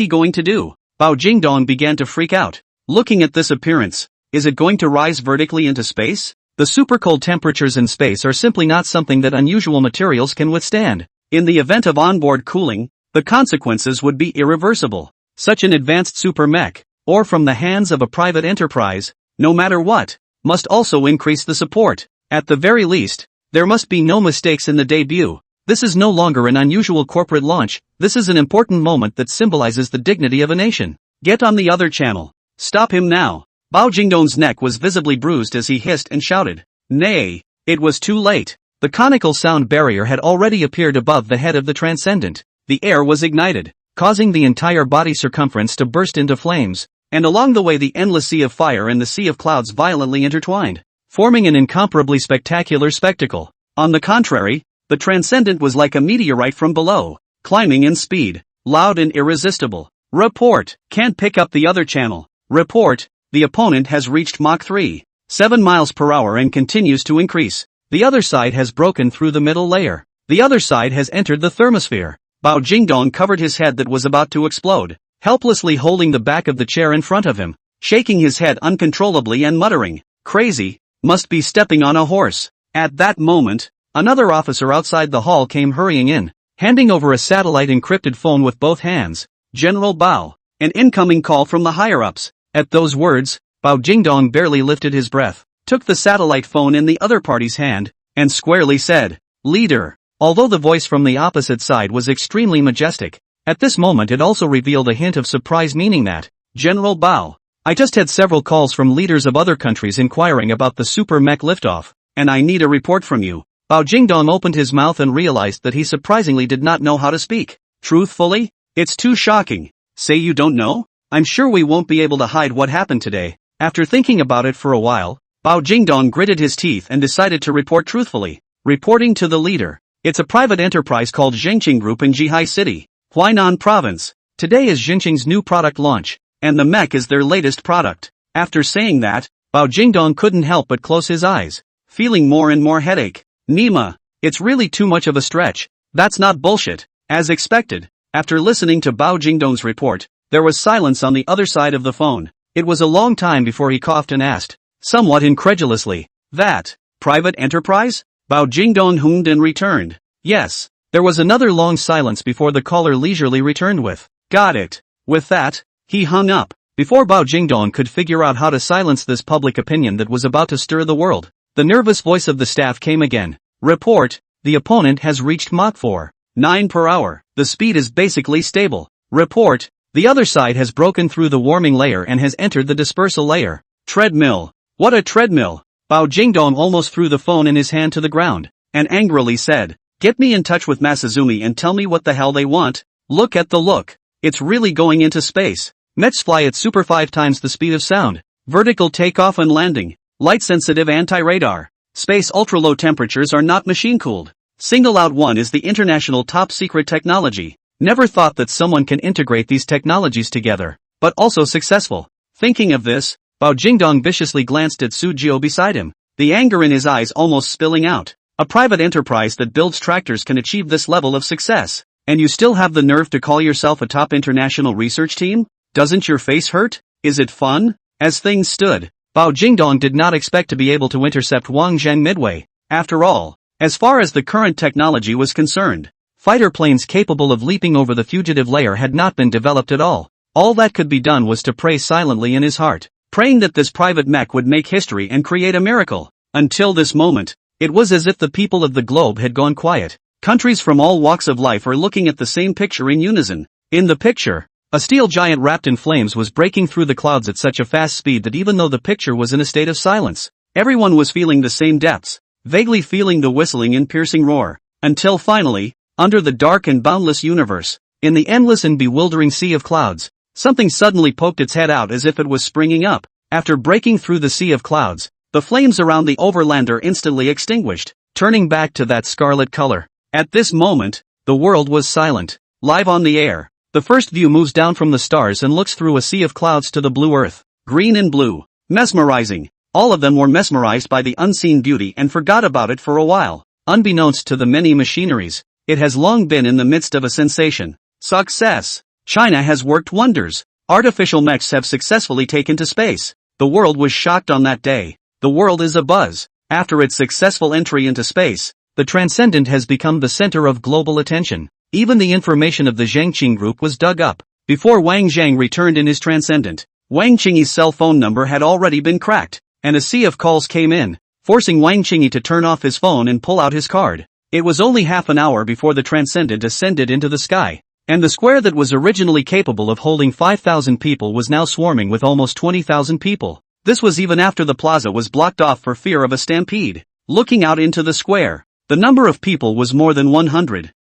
going to do? Bao Jingdong began to freak out. Looking at this appearance, is it going to rise vertically into space? The super cold temperatures in space are simply not something that unusual materials can withstand. In the event of onboard cooling, the consequences would be irreversible. Such an advanced super mech, or from the hands of a private enterprise, no matter what, must also increase the support. At the very least, there must be no mistakes in the debut. This is no longer an unusual corporate launch, this is an important moment that symbolizes the dignity of a nation. Get on the other channel. Stop him now. Bao Jingdong's neck was visibly bruised as he hissed and shouted. Nay, it was too late. The conical sound barrier had already appeared above the head of the Transcendent. The air was ignited, causing the entire body circumference to burst into flames, and along the way the endless sea of fire and the sea of clouds violently intertwined, forming an incomparably spectacular spectacle. On the contrary, the Transcendent was like a meteorite from below, climbing in speed, loud and irresistible. Report, can't pick up the other channel. Report, the opponent has reached Mach 3.7 miles per hour and continues to increase. The other side has broken through the middle layer. The other side has entered the thermosphere. Bao Jingdong covered his head that was about to explode, helplessly holding the back of the chair in front of him, shaking his head uncontrollably and muttering, crazy, must be stepping on a horse. At that moment, another officer outside the hall came hurrying in, handing over a satellite encrypted phone with both hands. General Bao, an incoming call from the higher-ups. At those words, Bao Jingdong barely lifted his breath, took the satellite phone in the other party's hand, and squarely said, Leader. Although the voice from the opposite side was extremely majestic, at this moment it also revealed a hint of surprise, meaning that, General Bao, I just had several calls from leaders of other countries inquiring about the super mech liftoff, and I need a report from you. Bao Jingdong opened his mouth and realized that he surprisingly did not know how to speak. Truthfully? It's too shocking. Say you don't know? I'm sure we won't be able to hide what happened today. After thinking about it for a while, Bao Jingdong gritted his teeth and decided to report truthfully. Reporting to the leader. It's a private enterprise called Zhengqing Group in Zhihai City, Huainan Province. Today is Zhengqing's new product launch, and the mech is their latest product. After saying that, Bao Jingdong couldn't help but close his eyes, feeling more and more headache. Nima, it's really too much of a stretch. That's not bullshit. As expected. After listening to Bao Jingdong's report, there was silence on the other side of the phone. It was a long time before he coughed and asked, somewhat incredulously, that private enterprise? Bao Jingdong hummed and returned, yes. There was another long silence before the caller leisurely returned with, got it. With that, he hung up. Before Bao Jingdong could figure out how to silence this public opinion that was about to stir the world, the nervous voice of the staff came again. Report, the opponent has reached Mach 4.9 per hour. The speed is basically stable. Report, the other side has broken through the warming layer and has entered the dispersal layer. Treadmill. What a treadmill. Bao Jingdong almost threw the phone in his hand to the ground, and angrily said, get me in touch with Masazumi and tell me what the hell they want. Look at the look. It's really going into space. Mechs fly at super 5 times the speed of sound. Vertical takeoff and landing. Light-sensitive anti-radar. Space ultra-low temperatures are not machine-cooled. Single out one is the international top-secret technology. Never thought that someone can integrate these technologies together, but also successful. Thinking of this, Bao Jingdong viciously glanced at Su Jiao beside him, the anger in his eyes almost spilling out. A private enterprise that builds tractors can achieve this level of success, and you still have the nerve to call yourself a top international research team? Doesn't your face hurt? Is it fun? As things stood, Bao Jingdong did not expect to be able to intercept Wang Zheng midway. After all, as far as the current technology was concerned, fighter planes capable of leaping over the fugitive layer had not been developed at all. All that could be done was to pray silently in his heart, praying that this private mech would make history and create a miracle. Until this moment, it was as if the people of the globe had gone quiet. Countries from all walks of life are looking at the same picture in unison. In the picture, a steel giant wrapped in flames was breaking through the clouds at such a fast speed that even though the picture was in a state of silence, Everyone was feeling the same depths, vaguely feeling the whistling and piercing roar, until finally, under the dark and boundless universe, in the endless and bewildering sea of clouds, something suddenly poked its head out as if it was springing up. After breaking through the sea of clouds, the flames around the overlander instantly extinguished, turning back to that scarlet color. At this moment, the world was silent. Live on the air, the first view moves down from the stars and looks through a sea of clouds to the blue earth, green and blue. Mesmerizing. All of them were mesmerized by the unseen beauty and forgot about it for a while. Unbeknownst to the many machineries, it has long been in the midst of a sensation. Success. China has worked wonders. Artificial mechs have successfully taken to space. The world was shocked on that day. The world is abuzz. After its successful entry into space, the Transcendent has become the center of global attention. Even the information of the Zhangqing group was dug up. Before Wang Zhang returned in his Transcendent, Wang Qingyi's cell phone number had already been cracked, and a sea of calls came in, forcing Wang Qingyi to turn off his phone and pull out his card. It was only half an hour before the Transcendent ascended into the sky, and the square that was originally capable of holding 5,000 people was now swarming with almost 20,000 people. This was even after the plaza was blocked off for fear of a stampede. Looking out into the square, the number of people was more than 100,000.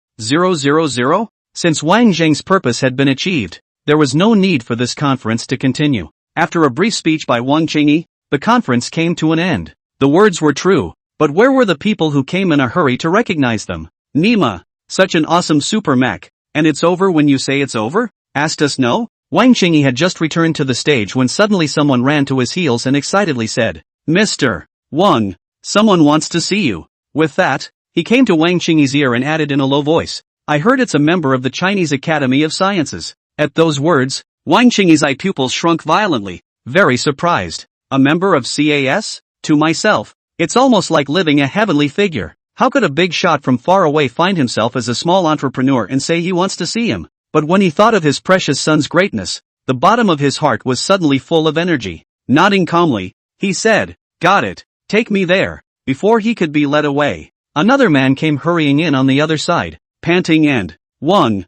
Since Wang Zhang's purpose had been achieved, there was no need for this conference to continue. After a brief speech by Wang Qingyi, the conference came to an end. The words were true, but where were the people who came in a hurry to recognize them? Nima, such an awesome super mech, and it's over when you say it's over? Asked us no? Wang Qingyi had just returned to the stage when suddenly someone ran to his heels and excitedly said, Mr. Wang, someone wants to see you. With that, he came to Wang Qingyi's ear and added in a low voice, I heard it's a member of the Chinese Academy of Sciences. At those words, Wang Qingyi's eye pupils shrunk violently, very surprised. A member of CAS? To myself, it's almost like living a heavenly figure. How could a big shot from far away find himself as a small entrepreneur and say he wants to see him? But when he thought of his precious son's greatness, the bottom of his heart was suddenly full of energy. Nodding calmly, he said, Got it, take me there. Before he could be led away, another man came hurrying in on the other side, panting and, Wang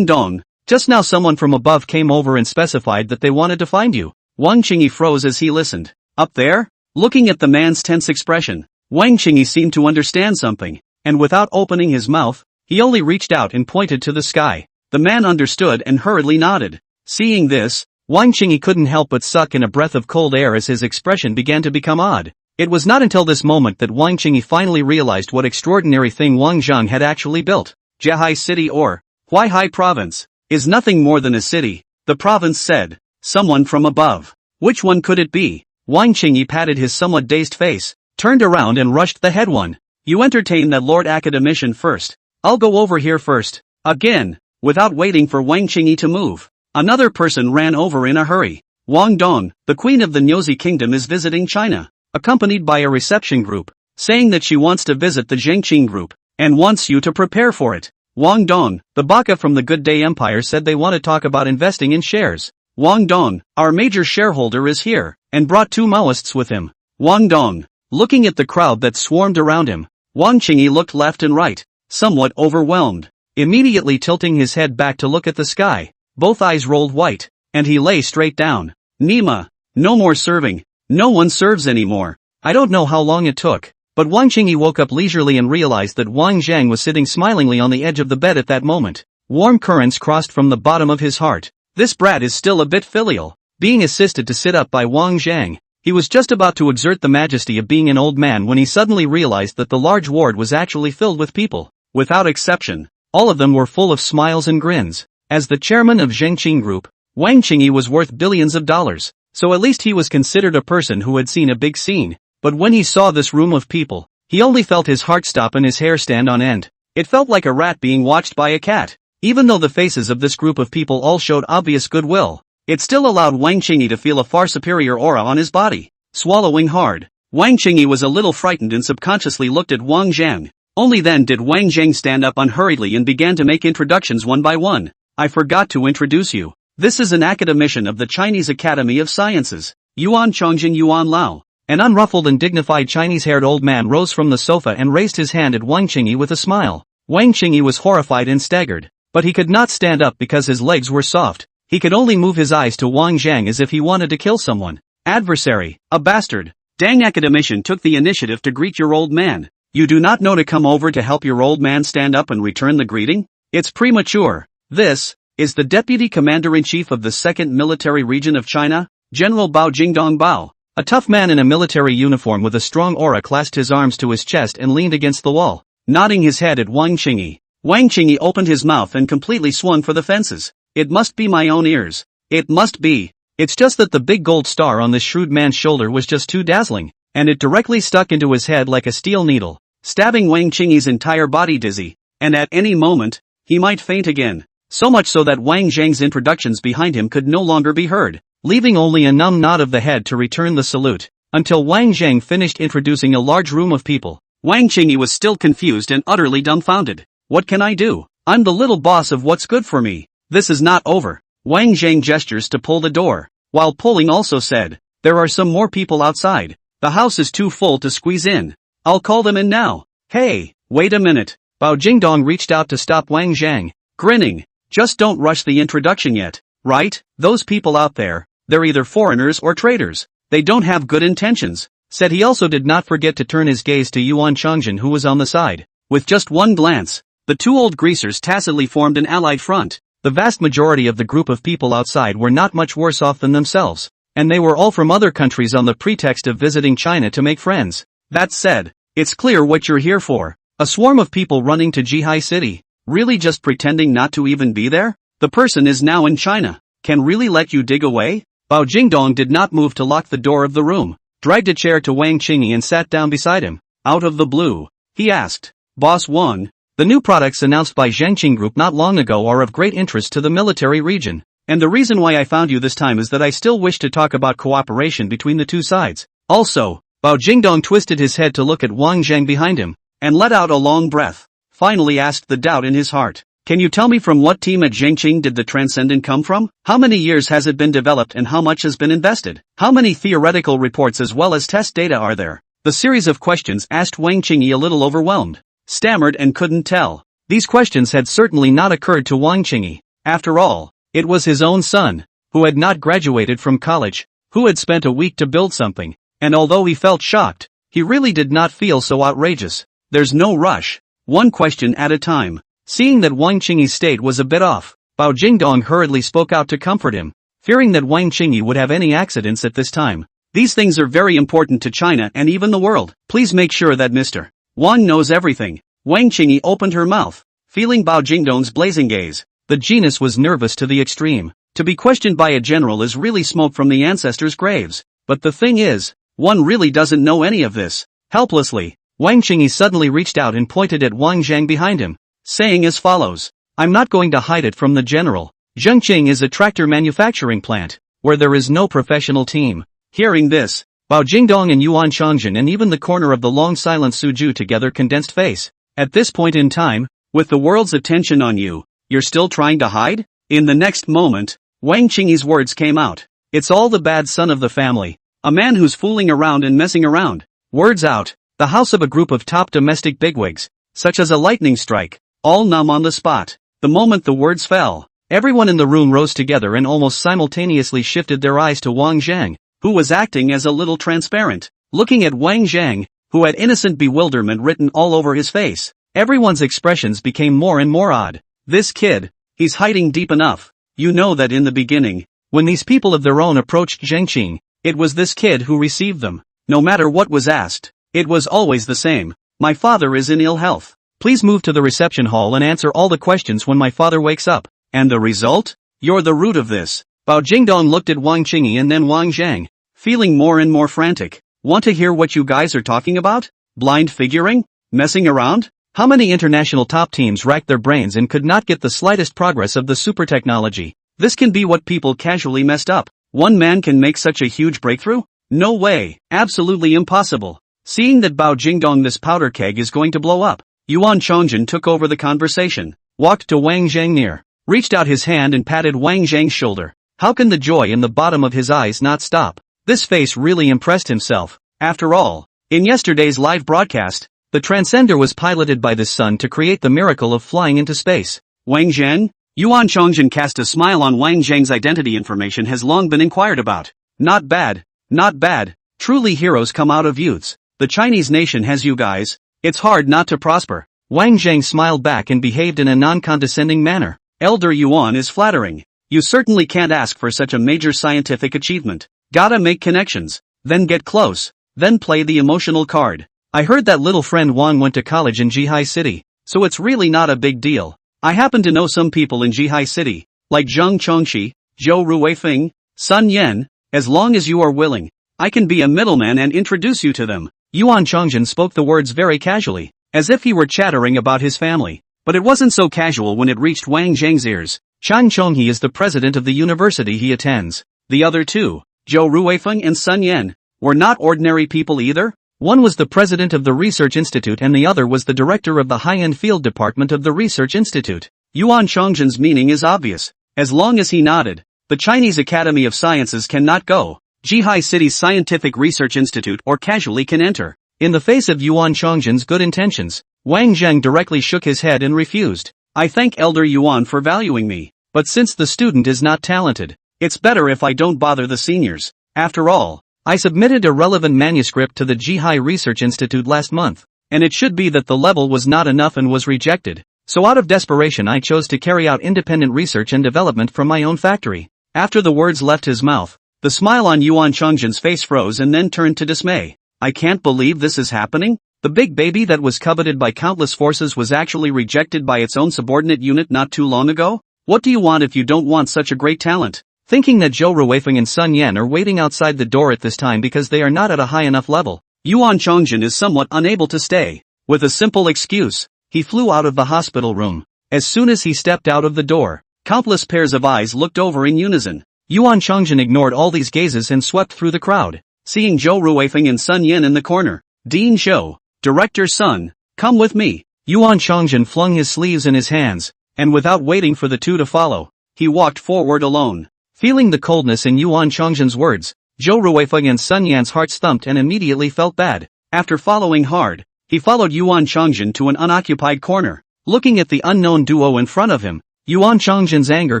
Dong, just now someone from above came over and specified that they wanted to find you. Wang Qingyi froze as he listened. Up there? Looking at the man's tense expression, Wang Qingyi seemed to understand something, and without opening his mouth, he only reached out and pointed to the sky. The man understood and hurriedly nodded. Seeing this, Wang Qingyi couldn't help but suck in a breath of cold air as his expression began to become odd. It was not until this moment that Wang Qingyi finally realized what extraordinary thing Wang Zhang had actually built. Zhehai City or Huaihai Province is nothing more than a city, the province said. Someone from above. Which one could it be? Wang Qingyi patted his somewhat dazed face, turned around and rushed the head one. You entertain that Lord Academician first. I'll go over here first. Again, without waiting for Wang Qingyi to move, another person ran over in a hurry. Wang Dong, the queen of the Nyozi kingdom is visiting China, accompanied by a reception group, saying that she wants to visit the Zhangqing group, and wants you to prepare for it. Wang Dong, the baka from the Good Day Empire said they want to talk about investing in shares. Wang Dong, our major shareholder is here, and brought 2 Maoists with him. Wang Dong, looking at the crowd that swarmed around him, Wang Qingyi looked left and right, somewhat overwhelmed, immediately tilting his head back to look at the sky. Both eyes rolled white, and he lay straight down. Nima, no more serving, no one serves anymore. I don't know how long it took, but Wang Qingyi woke up leisurely and realized that Wang Zhang was sitting smilingly on the edge of the bed at that moment. Warm currents crossed from the bottom of his heart. This brat is still a bit filial. Being assisted to sit up by Wang Zhang, he was just about to exert the majesty of being an old man when he suddenly realized that the large ward was actually filled with people. Without exception, all of them were full of smiles and grins. As the chairman of Zhangqing Group, Wang Qingyi was worth billions of dollars, so at least he was considered a person who had seen a big scene. But when he saw this room of people, he only felt his heart stop and his hair stand on end. It felt like a rat being watched by a cat. Even though the faces of this group of people all showed obvious goodwill, it still allowed Wang Qingyi to feel a far superior aura on his body. Swallowing hard, Wang Qingyi was a little frightened and subconsciously looked at Wang Zhang. Only then did Wang Zhang stand up unhurriedly and began to make introductions one by one. I forgot to introduce you. This is an academician of the Chinese Academy of Sciences, Yuan Chongjin Yuan Lao. An unruffled and dignified Chinese-haired old man rose from the sofa and raised his hand at Wang Qingyi with a smile. Wang Qingyi was horrified and staggered, but he could not stand up because his legs were soft. He could only move his eyes to Wang Zhang as if he wanted to kill someone. Adversary, a bastard. Dang academician took the initiative to greet your old man. You do not know to come over to help your old man stand up and return the greeting? It's premature. This is the Deputy Commander-in-Chief of the 2nd Military Region of China, General Bao Jingdong Bao. A tough man in a military uniform with a strong aura clasped his arms to his chest and leaned against the wall, nodding his head at Wang Qingyi. Wang Qingyi opened his mouth and completely swung for the fences. It must be my own ears. It must be. It's just that the big gold star on this shrewd man's shoulder was just too dazzling, and it directly stuck into his head like a steel needle, stabbing Wang Qingyi's entire body dizzy, and at any moment, he might faint again. So much so that Wang Zhang's introductions behind him could no longer be heard, leaving only a numb nod of the head to return the salute, until Wang Zhang finished introducing a large room of people. Wang Qingyi was still confused and utterly dumbfounded. What can I do? I'm the little boss of what's good for me. This is not over. Wang Zhang gestures to pull the door, while pulling also said, there are some more people outside. The house is too full to squeeze in. I'll call them in now. Hey, wait a minute. Bao Jingdong reached out to stop Wang Zhang, grinning. Just don't rush the introduction yet, right? Those people out there, they're either foreigners or traitors. They don't have good intentions, said he. Also did not forget to turn his gaze to Yuan Changjin, who was on the side. With just one glance, the two old greasers tacitly formed an allied front. The vast majority of the group of people outside were not much worse off than themselves, and they were all from other countries on the pretext of visiting China to make friends. That said, it's clear what you're here for. A swarm of people running to Jihai City, really just pretending not to even be there? The person is now in China. Can really let you dig away? Bao Jingdong did not move to lock the door of the room, dragged a chair to Wang Qingyi and sat down beside him. Out of the blue, he asked, Boss Wang, the new products announced by Zhengqing Group not long ago are of great interest to the military region, and the reason why I found you this time is that I still wish to talk about cooperation between the two sides. Also, Bao Jingdong twisted his head to look at Wang Zhang behind him, and let out a long breath. Finally asked the doubt in his heart. Can you tell me from what team at Zhengqing did the Transcendent come from? How many years has it been developed and how much has been invested? How many theoretical reports as well as test data are there? The series of questions asked Wang Qingyi a little overwhelmed, stammered and couldn't tell. These questions had certainly not occurred to Wang Qingyi. After all, it was his own son, who had not graduated from college, who had spent a week to build something, and although he felt shocked, he really did not feel so outrageous. There's no rush. One question at a time. Seeing that Wang Qingyi's state was a bit off, Bao Jingdong hurriedly spoke out to comfort him, fearing that Wang Qingyi would have any accidents at this time. These things are very important to China and even the world. Please make sure that Mr. Wang knows everything. Wang Qingyi opened her mouth, feeling Bao Jingdong's blazing gaze. The genius was nervous to the extreme. To be questioned by a general is really smoke from the ancestors' graves. But the thing is, one really doesn't know any of this. Helplessly, Wang Qingyi suddenly reached out and pointed at Wang Zhang behind him, saying as follows. I'm not going to hide it from the general. Zhengqing is a tractor manufacturing plant, where there is no professional team. Hearing this, Bao Jingdong and Yuan Changjin and even the corner of the long silent Suju together condensed face. At this point in time, with the world's attention on you, you're still trying to hide? In the next moment, Wang Qingyi's words came out. It's all the bad son of the family. A man who's fooling around and messing around. Words out, the house of a group of top domestic bigwigs, such as a lightning strike, all numb on the spot. The moment the words fell, everyone in the room rose together and almost simultaneously shifted their eyes to Wang Zhang, who was acting as a little transparent, looking at Wang Zhang, who had innocent bewilderment written all over his face. Everyone's expressions became more and more odd. This kid, he's hiding deep enough. You know that in the beginning, when these people of their own approached Zhengqing, it was this kid who received them. No matter what was asked, it was always the same. My father is in ill health. Please move to the reception hall and answer all the questions when my father wakes up. And the result? You're the root of this. Bao Jingdong looked at Wang Qingyi and then Wang Zhang, feeling more and more frantic. Want to hear what you guys are talking about? Blind figuring? Messing around? How many international top teams racked their brains and could not get the slightest progress of the super technology? This can be what people casually messed up. One man can make such a huge breakthrough? No way. Absolutely impossible. Seeing that Bao Jingdong, this powder keg is going to blow up, Yuan Changjin took over the conversation, walked to Wang Zhang near, reached out his hand and patted Wang Zhang's shoulder. How can the joy in the bottom of his eyes not stop? This face really impressed himself. After all, in yesterday's live broadcast, the Transcender was piloted by this son to create the miracle of flying into space. Wang Zhang? Yuan Changjin cast a smile on Wang Zhang's identity information has long been inquired about. Not bad, not bad. Truly heroes come out of youths. The Chinese nation has you guys. It's hard not to prosper. Wang Zheng smiled back and behaved in a non-condescending manner. Elder Yuan is flattering. You certainly can't ask for such a major scientific achievement. Gotta make connections, then get close, then play the emotional card. I heard that little friend Wang went to college in Zhihai City, so it's really not a big deal. I happen to know some people in Zhihai City, like Zheng Chongxi, Zhou Ruweifeng, Sun Yan. As long as you are willing, I can be a middleman and introduce you to them. Yuan Chongzhen spoke the words very casually, as if he were chattering about his family. But it wasn't so casual when it reached Wang Zheng's ears. Chan Chonghe is the president of the university he attends. The other two, Zhou Ruweifeng and Sun Yan, were not ordinary people either. One was the president of the research institute and the other was the director of the high-end field department of the research institute. Yuan Chongzhen's meaning is obvious. As long as he nodded, the Chinese Academy of Sciences cannot go. Zhihai City's Scientific Research Institute or casually can enter. In the face of Yuan Chongzhen's good intentions, Wang Zheng directly shook his head and refused. I thank Elder Yuan for valuing me, but since the student is not talented, it's better if I don't bother the seniors. After all, I submitted a relevant manuscript to the Zhihai Research Institute last month, and it should be that the level was not enough and was rejected. So out of desperation I chose to carry out independent research and development from my own factory. After the words left his mouth, the smile on Yuan Chongzhen's face froze and then turned to dismay. I can't believe this is happening. The big baby that was coveted by countless forces was actually rejected by its own subordinate unit not too long ago? What do you want if you don't want such a great talent? Thinking that Zhou Ruweifeng and Sun Yan are waiting outside the door at this time because they are not at a high enough level, Yuan Chongzhen is somewhat unable to stay. With a simple excuse, he flew out of the hospital room. As soon as he stepped out of the door, countless pairs of eyes looked over in unison. Yuan Chongzhen ignored all these gazes and swept through the crowd. Seeing Zhou Ruweifeng and Sun Yan in the corner, Dean Zhou, Director Sun, come with me. Yuan Chongzhen flung his sleeves in his hands, and without waiting for the two to follow, he walked forward alone. Feeling the coldness in Yuan Chongzhen's words, Zhou Ruweifeng and Sun Yan's hearts thumped and immediately felt bad. After following hard, he followed Yuan Chongzhen to an unoccupied corner. Looking at the unknown duo in front of him, Yuan Chongzhen's anger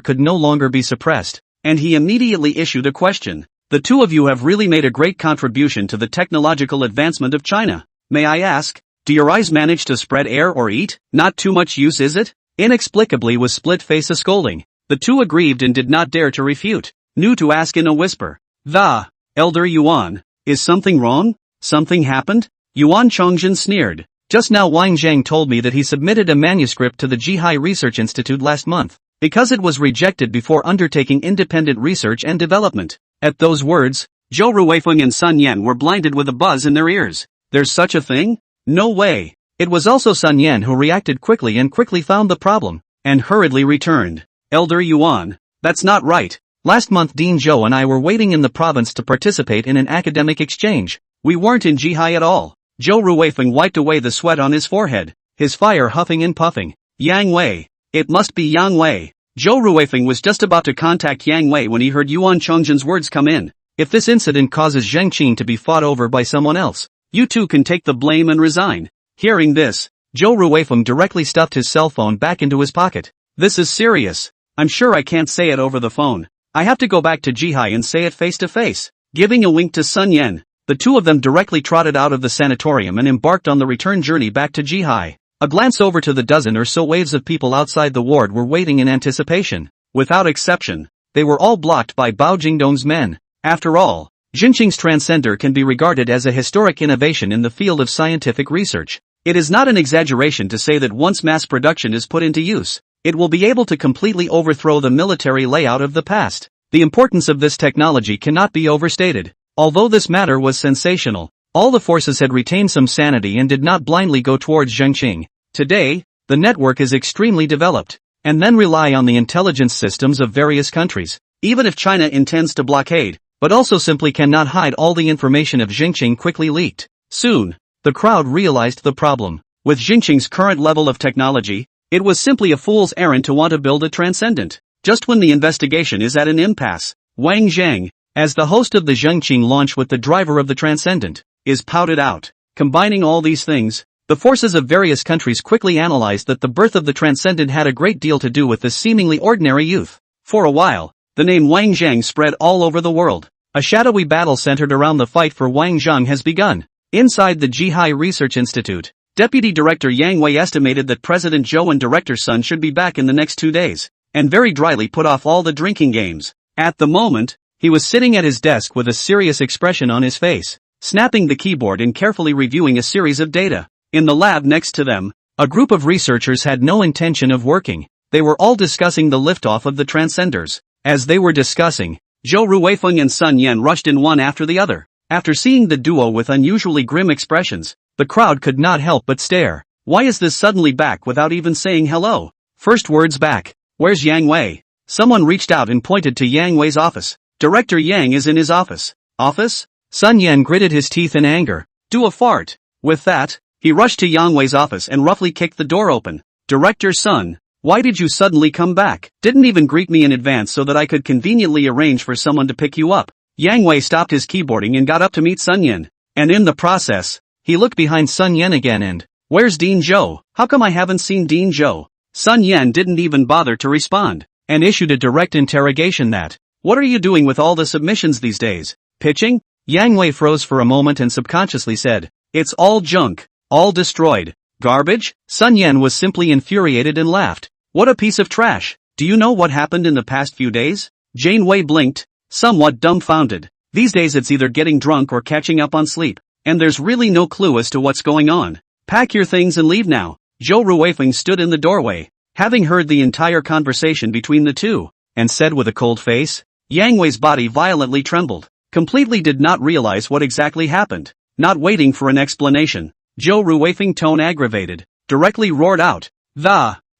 could no longer be suppressed, and he immediately issued a question. The two of you have really made a great contribution to the technological advancement of China. May I ask, do your eyes manage to spread air or eat? Not too much use, is it? Inexplicably with split face a scolding. The two agreed and did not dare to refute. Knew to ask in a whisper. The Elder Yuan, is something wrong? Something happened? Yuan Chongzhen sneered. Just now Wang Zheng told me that he submitted a manuscript to the Zhihai Research Institute last month, because it was rejected before undertaking independent research and development. At those words, Zhou Ruweifeng and Sun Yan were blinded with a buzz in their ears. There's such a thing? No way. It was also Sun Yan who reacted quickly and quickly found the problem, and hurriedly returned. Elder Yuan, that's not right. Last month Dean Zhou and I were waiting in the province to participate in an academic exchange. We weren't in Zhihai at all. Zhou Ruweifeng wiped away the sweat on his forehead, his fire huffing and puffing. Yang Wei. It must be Yang Wei. Zhou Ruweifeng was just about to contact Yang Wei when he heard Yuan Chongzhen's words come in. If this incident causes Zheng Qin to be fought over by someone else, you two can take the blame and resign. Hearing this, Zhou Ruweifeng directly stuffed his cell phone back into his pocket. This is serious. I'm sure I can't say it over the phone. I have to go back to Zhihai and say it face to face. Giving a wink to Sun Yan, the two of them directly trotted out of the sanatorium and embarked on the return journey back to Zhihai. A glance over to the dozen or so waves of people outside the ward were waiting in anticipation. Without exception, they were all blocked by Bao Jingdong's men. After all, Jinqing's transcender can be regarded as a historic innovation in the field of scientific research. It is not an exaggeration to say that once mass production is put into use, it will be able to completely overthrow the military layout of the past. The importance of this technology cannot be overstated. Although this matter was sensational, all the forces had retained some sanity and did not blindly go towards Zhengqing. Today, the network is extremely developed, and then rely on the intelligence systems of various countries. Even if China intends to blockade, but also simply cannot hide all the information of Zhengqing quickly leaked. Soon, the crowd realized the problem. With Zhengqing's current level of technology, it was simply a fool's errand to want to build a transcendent. Just when the investigation is at an impasse, Wang Zheng, as the host of the Zhengqing launch with the driver of the transcendent, is pouted out. Combining all these things, the forces of various countries quickly analyzed that the birth of the transcendent had a great deal to do with this seemingly ordinary youth. For a while, the name Wang Zheng spread all over the world. A shadowy battle centered around the fight for Wang Zheng has begun. Inside the Jihai Research Institute, Deputy Director Yang Wei estimated that President Zhou and Director Sun should be back in the next 2 days, and very dryly put off all the drinking games. At the moment, he was sitting at his desk with a serious expression on his face, snapping the keyboard and carefully reviewing a series of data. In the lab next to them, a group of researchers had no intention of working. They were all discussing the liftoff of the Transcenders. As they were discussing, Zhou Ruifeng and Sun Yan rushed in one after the other. After seeing the duo with unusually grim expressions, the crowd could not help but stare. Why is this suddenly back without even saying hello? First words back. Where's Yang Wei? Someone reached out and pointed to Yang Wei's office. Director Yang is in his office. Office? Sun Yan gritted his teeth in anger. Do a fart. With that, he rushed to Yang Wei's office and roughly kicked the door open. Director Sun, why did you suddenly come back? Didn't even greet me in advance so that I could conveniently arrange for someone to pick you up. Yang Wei stopped his keyboarding and got up to meet Sun Yan. And in the process, he looked behind Sun Yan again and, where's Dean Zhou? How come I haven't seen Dean Zhou? Sun Yan didn't even bother to respond, and issued a direct interrogation that, what are you doing with all the submissions these days? Pitching? Yang Wei froze for a moment and subconsciously said, it's all junk, all destroyed. Garbage? Sun Yan was simply infuriated and laughed. What a piece of trash. Do you know what happened in the past few days? Jane Wei blinked, somewhat dumbfounded. These days it's either getting drunk or catching up on sleep, and there's really no clue as to what's going on. Pack your things and leave now. Zhou Ruifeng stood in the doorway, having heard the entire conversation between the two, and said with a cold face. Yang Wei's body violently trembled, completely did not realize what exactly happened. Not waiting for an explanation, Zhou Ruifeng, tone aggravated, directly roared out,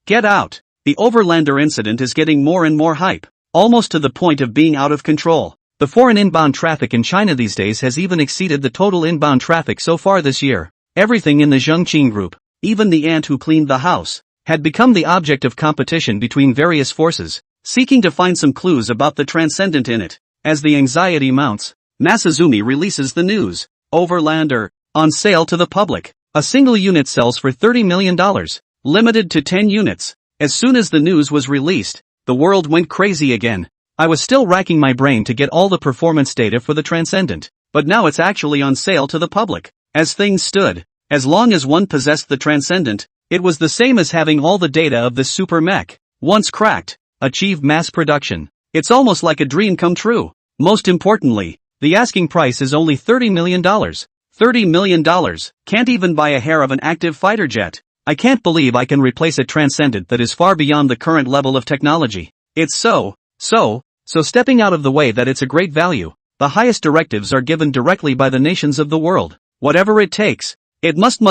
get out. The Overlander incident is getting more and more hype, almost to the point of being out of control. The foreign inbound traffic in China these days has even exceeded the total inbound traffic so far this year. Everything in the Zhengqin group, even the ant who cleaned the house, had become the object of competition between various forces, seeking to find some clues about the transcendent in it. As the anxiety mounts, Masazumi releases the news. Overlander, on sale to the public. A single unit sells for $30 million, limited to 10 units. As soon as the news was released, the world went crazy again. I was still racking my brain to get all the performance data for the Transcendent, but now it's actually on sale to the public. As things stood, as long as one possessed the Transcendent, it was the same as having all the data of this super mech. Once cracked, achieve mass production. It's almost like a dream come true. Most importantly, the asking price is only $30 million. $30 million, can't even buy a hair of an active fighter jet. I can't believe I can replace a Transcendent that is far beyond the current level of technology. It's so stepping out of the way that it's a great value. The highest directives are given directly by the nations of the world. Whatever it takes, it must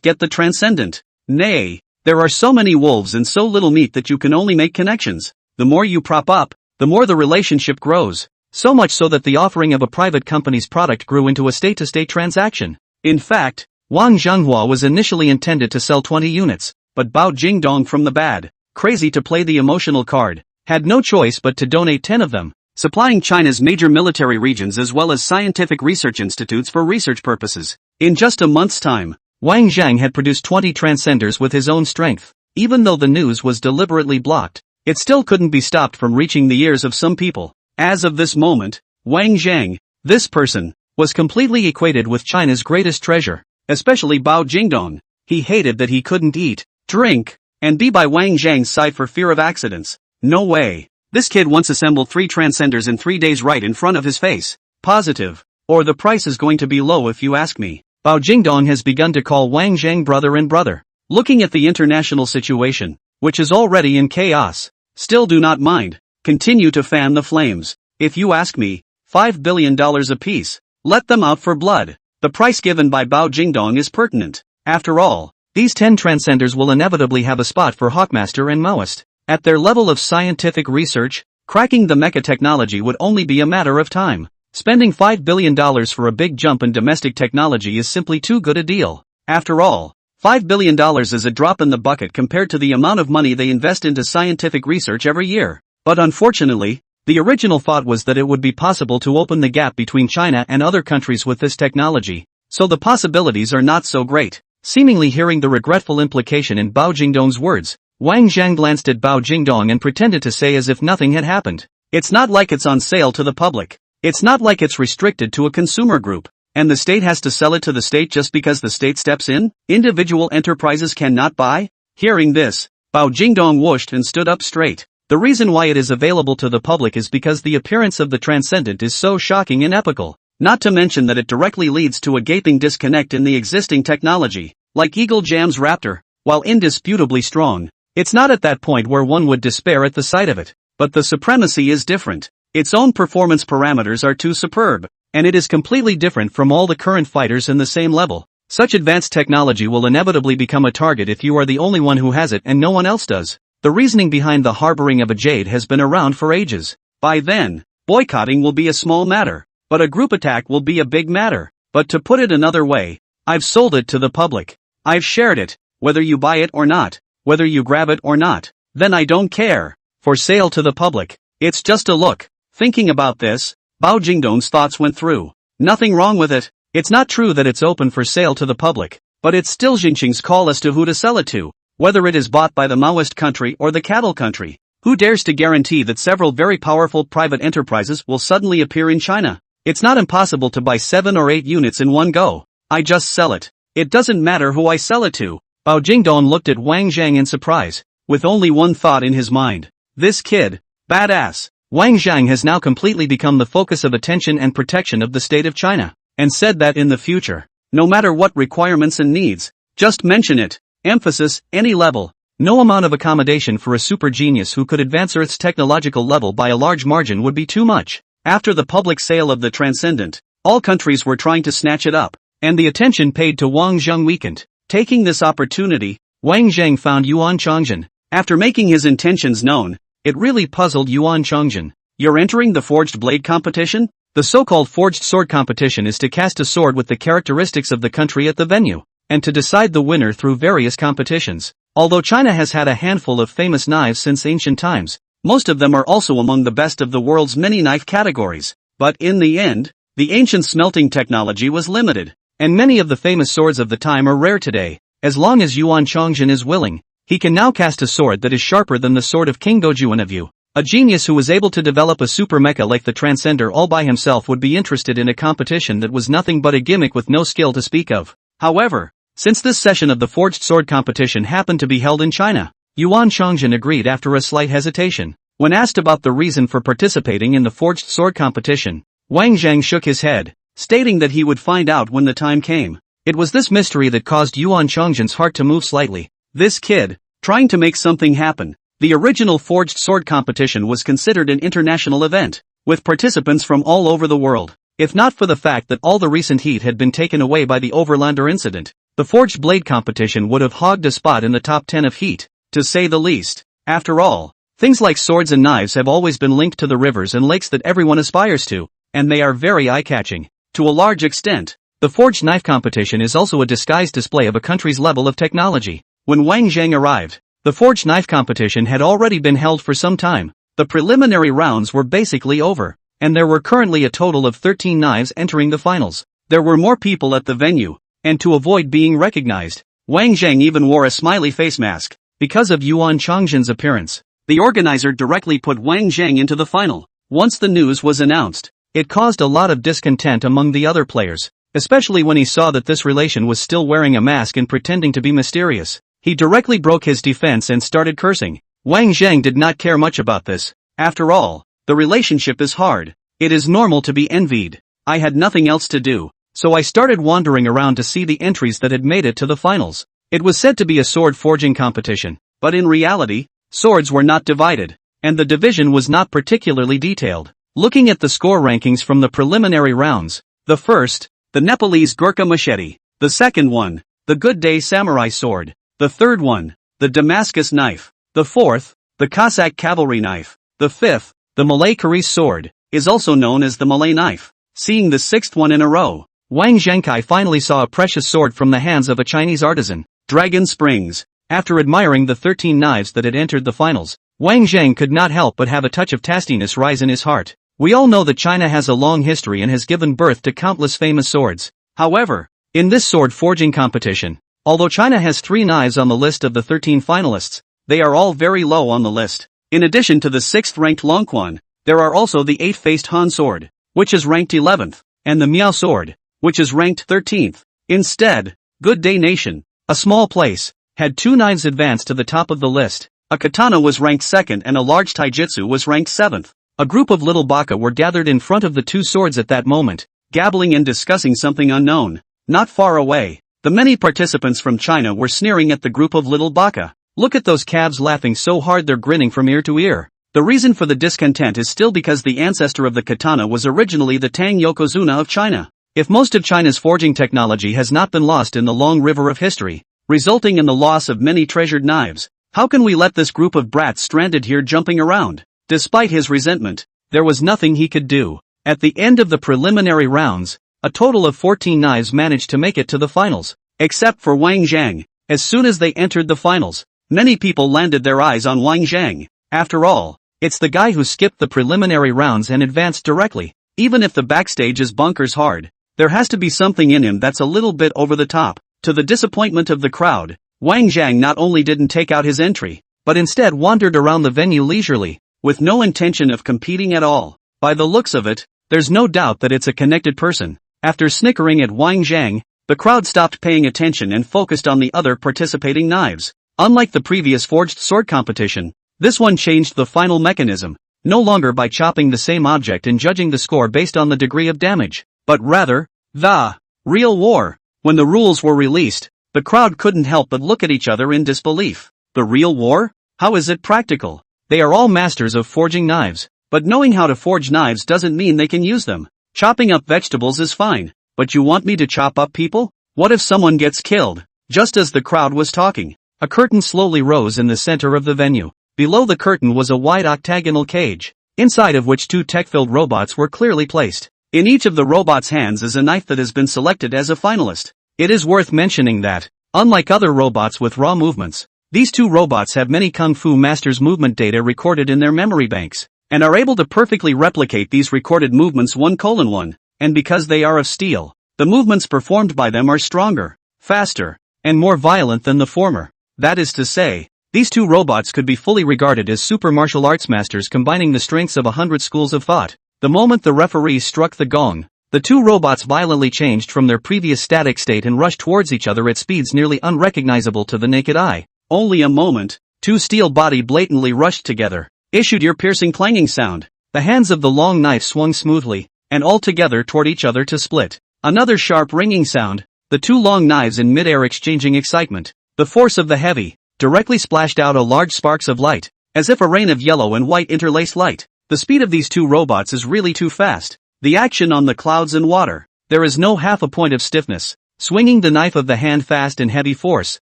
get the Transcendent. Nay, there are so many wolves and so little meat that you can only make connections. The more you prop up, the more the relationship grows. So much so that the offering of a private company's product grew into a state-to-state transaction. In fact, Wang Zhenghua was initially intended to sell 20 units, but Bao Jingdong from the bad, crazy to play the emotional card, had no choice but to donate 10 of them, supplying China's major military regions as well as scientific research institutes for research purposes. In just a month's time, Wang Zheng had produced 20 Transcenders with his own strength. Even though the news was deliberately blocked, it still couldn't be stopped from reaching the ears of some people. As of this moment, Wang Zheng, this person, was completely equated with China's greatest treasure, especially Bao Jingdong. He hated that he couldn't eat, drink, and be by Wang Zheng's side for fear of accidents. No way. This kid once assembled 3 Transcenders in 3 days right in front of his face. Positive. Or the price is going to be low if you ask me. Bao Jingdong has begun to call Wang Zheng brother and brother. Looking at the international situation, which is already in chaos, still do not mind. Continue to fan the flames. If you ask me, $5 billion apiece. Let them out for blood. The price given by Bao Jingdong is pertinent. After all, these 10 Transcenders will inevitably have a spot for Hawkmaster and Maoist. At their level of scientific research, cracking the mecha technology would only be a matter of time. Spending $5 billion for a big jump in domestic technology is simply too good a deal. After all, $5 billion is a drop in the bucket compared to the amount of money they invest into scientific research every year. But unfortunately, the original thought was that it would be possible to open the gap between China and other countries with this technology, so the possibilities are not so great. Seemingly hearing the regretful implication in Bao Jingdong's words, Wang Zheng glanced at Bao Jingdong and pretended to say as if nothing had happened. It's not like it's on sale to the public. It's not like it's restricted to a consumer group, and the state has to sell it to the state just because the state steps in. Individual enterprises cannot buy? Hearing this, Bao Jingdong whooshed and stood up straight. The reason why it is available to the public is because the appearance of the transcendent is so shocking and epical, not to mention that it directly leads to a gaping disconnect in the existing technology. Like Eagle Jam's Raptor, while indisputably strong, it's not at that point where one would despair at the sight of it. But the supremacy is different. Its own performance parameters are too superb, and it is completely different from all the current fighters in the same level. Such advanced technology will inevitably become a target if you are the only one who has it and no one else does. The reasoning behind the harboring of a jade has been around for ages. By then, boycotting will be a small matter, but a group attack will be a big matter. But to put it another way, I've sold it to the public. I've shared it, whether you buy it or not, whether you grab it or not, then I don't care. For sale to the public. It's just a look. Thinking about this, Bao Jingdong's thoughts went through. Nothing wrong with it. It's not true that it's open for sale to the public, but it's still Xinjiang's call as to who to sell it to, whether it is bought by the Maoist country or the cattle country. Who dares to guarantee that several very powerful private enterprises will suddenly appear in China? It's not impossible to buy 7 or 8 units in one go. I just sell it. It doesn't matter who I sell it to. Bao Jingdong looked at Wang Zhang in surprise, with only one thought in his mind. This kid, badass. Wang Zhang has now completely become the focus of attention and protection of the state of China, and said that in the future, no matter what requirements and needs, just mention it. Emphasis, any level. No amount of accommodation for a super genius who could advance Earth's technological level by a large margin would be too much. After the public sale of the Transcendent, all countries were trying to snatch it up, and the attention paid to Wang Zhang weakened. Taking this opportunity, Wang Zhang found Yuan Chongjin. After making his intentions known, it really puzzled Yuan Chongjin. You're entering the forged blade competition? The so-called forged sword competition is to cast a sword with the characteristics of the country at the venue, and to decide the winner through various competitions. Although China has had a handful of famous knives since ancient times, most of them are also among the best of the world's many knife categories. But in the end, the ancient smelting technology was limited, and many of the famous swords of the time are rare today. As long as Yuan Chongjin is willing, he can now cast a sword that is sharper than the sword of King Gojuan of Yu. A genius who was able to develop a super mecha like the Transcender all by himself would be interested in a competition that was nothing but a gimmick with no skill to speak of. However, since this session of the forged sword competition happened to be held in China, Yuan Chongjin agreed after a slight hesitation. When asked about the reason for participating in the forged sword competition, Wang Zhang shook his head, stating that he would find out when the time came. It was this mystery that caused Yuan Chongjin's heart to move slightly. This kid, trying to make something happen. The original forged sword competition was considered an international event, with participants from all over the world. If not for the fact that all the recent heat had been taken away by the Overlander incident, the forged blade competition would have hogged a spot in the top 10 of heat, to say the least. After all, things like swords and knives have always been linked to the rivers and lakes that everyone aspires to, and they are very eye-catching. To a large extent, the forged knife competition is also a disguised display of a country's level of technology. When Wang Zhang arrived, the forged knife competition had already been held for some time. The preliminary rounds were basically over, and there were currently a total of 13 knives entering the finals. There were more people at the venue, and to avoid being recognized, Wang Zhang even wore a smiley face mask. Because of Yuan Chongjin's appearance, the organizer directly put Wang Zhang into the final. Once the news was announced, it caused a lot of discontent among the other players, especially when he saw that this relation was still wearing a mask and pretending to be mysterious. He directly broke his defense and started cursing. Wang Zhang did not care much about this. After all, the relationship is hard. It is normal to be envied. I had nothing else to do, so I started wandering around to see the entries that had made it to the finals. It was said to be a sword forging competition, but in reality, swords were not divided, and the division was not particularly detailed. Looking at the score rankings from the preliminary rounds, the first, the Nepalese Gurkha machete, the second one, the Good Day samurai sword, the third one, the Damascus knife, the fourth, the Cossack cavalry knife, the fifth, the Malay Kharis sword, is also known as the Malay knife. Seeing the sixth one in a row, Wang Zhangkai finally saw a precious sword from the hands of a Chinese artisan, Dragon Springs. After admiring the 13 knives that had entered the finals, Wang Zhang could not help but have a touch of tastiness rise in his heart. We all know that China has a long history and has given birth to countless famous swords. However, in this sword forging competition, although China has 3 knives on the list of the 13 finalists, they are all very low on the list. In addition to the 6th-ranked Longquan, there are also the 8-faced Han sword, which is ranked 11th, and the Miao sword, which is ranked 13th. Instead, Good Day Nation, a small place, had 2 knives advance to the top of the list. A katana was ranked 2nd and a large taijutsu was ranked 7th. A group of little baka were gathered in front of the 2 swords at that moment, gabbling and discussing something unknown. Not far away, the many participants from China were sneering at the group of little baka. Look at those calves laughing so hard they're grinning from ear to ear. The reason for the discontent is still because the ancestor of the katana was originally the Tang Yokozuna of China. If most of China's forging technology has not been lost in the long river of history, resulting in the loss of many treasured knives, how can we let this group of brats stranded here jumping around? Despite his resentment, there was nothing he could do. At the end of the preliminary rounds, a total of 14 knives managed to make it to the finals, except for Wang Zhang. As soon as they entered the finals, many people landed their eyes on Wang Zhang. After all, it's the guy who skipped the preliminary rounds and advanced directly. Even if the backstage is bonkers hard, there has to be something in him that's a little bit over the top. To the disappointment of the crowd, Wang Zhang not only didn't take out his entry, but instead wandered around the venue leisurely, with no intention of competing at all. By the looks of it, there's no doubt that it's a connected person. After snickering at Wang Zhang, the crowd stopped paying attention and focused on the other participating knives. Unlike the previous forged sword competition, this one changed the final mechanism, no longer by chopping the same object and judging the score based on the degree of damage, but rather, the real war. When the rules were released, the crowd couldn't help but look at each other in disbelief. The real war? How is it practical? They are all masters of forging knives, but knowing how to forge knives doesn't mean they can use them. Chopping up vegetables is fine, but you want me to chop up people? What if someone gets killed? Just as the crowd was talking, a curtain slowly rose in the center of the venue. Below the curtain was a wide octagonal cage, inside of which 2 tech-filled robots were clearly placed. In each of the robots' hands is a knife that has been selected as a finalist. It is worth mentioning that, unlike other robots with raw movements, these 2 robots have many Kung Fu Masters movement data recorded in their memory banks, and are able to perfectly replicate these recorded movements 1:1, and because they are of steel, the movements performed by them are stronger, faster, and more violent than the former. That is to say, these 2 robots could be fully regarded as super martial arts masters combining the strengths of 100 schools of thought. The moment the referee struck the gong, the 2 robots violently changed from their previous static state and rushed towards each other at speeds nearly unrecognizable to the naked eye. Only a moment, 2 steel body blatantly rushed together, issued ear-piercing clanging sound. The hands of the long knife swung smoothly, and all together toward each other to split. Another sharp ringing sound, the 2 long knives in midair exchanging excitement. The force of the heavy, directly splashed out a large sparks of light, as if a rain of yellow and white interlaced light. The speed of these 2 robots is really too fast. The action on the clouds and water. There is no half a point of stiffness. Swinging the knife of the hand fast and heavy force.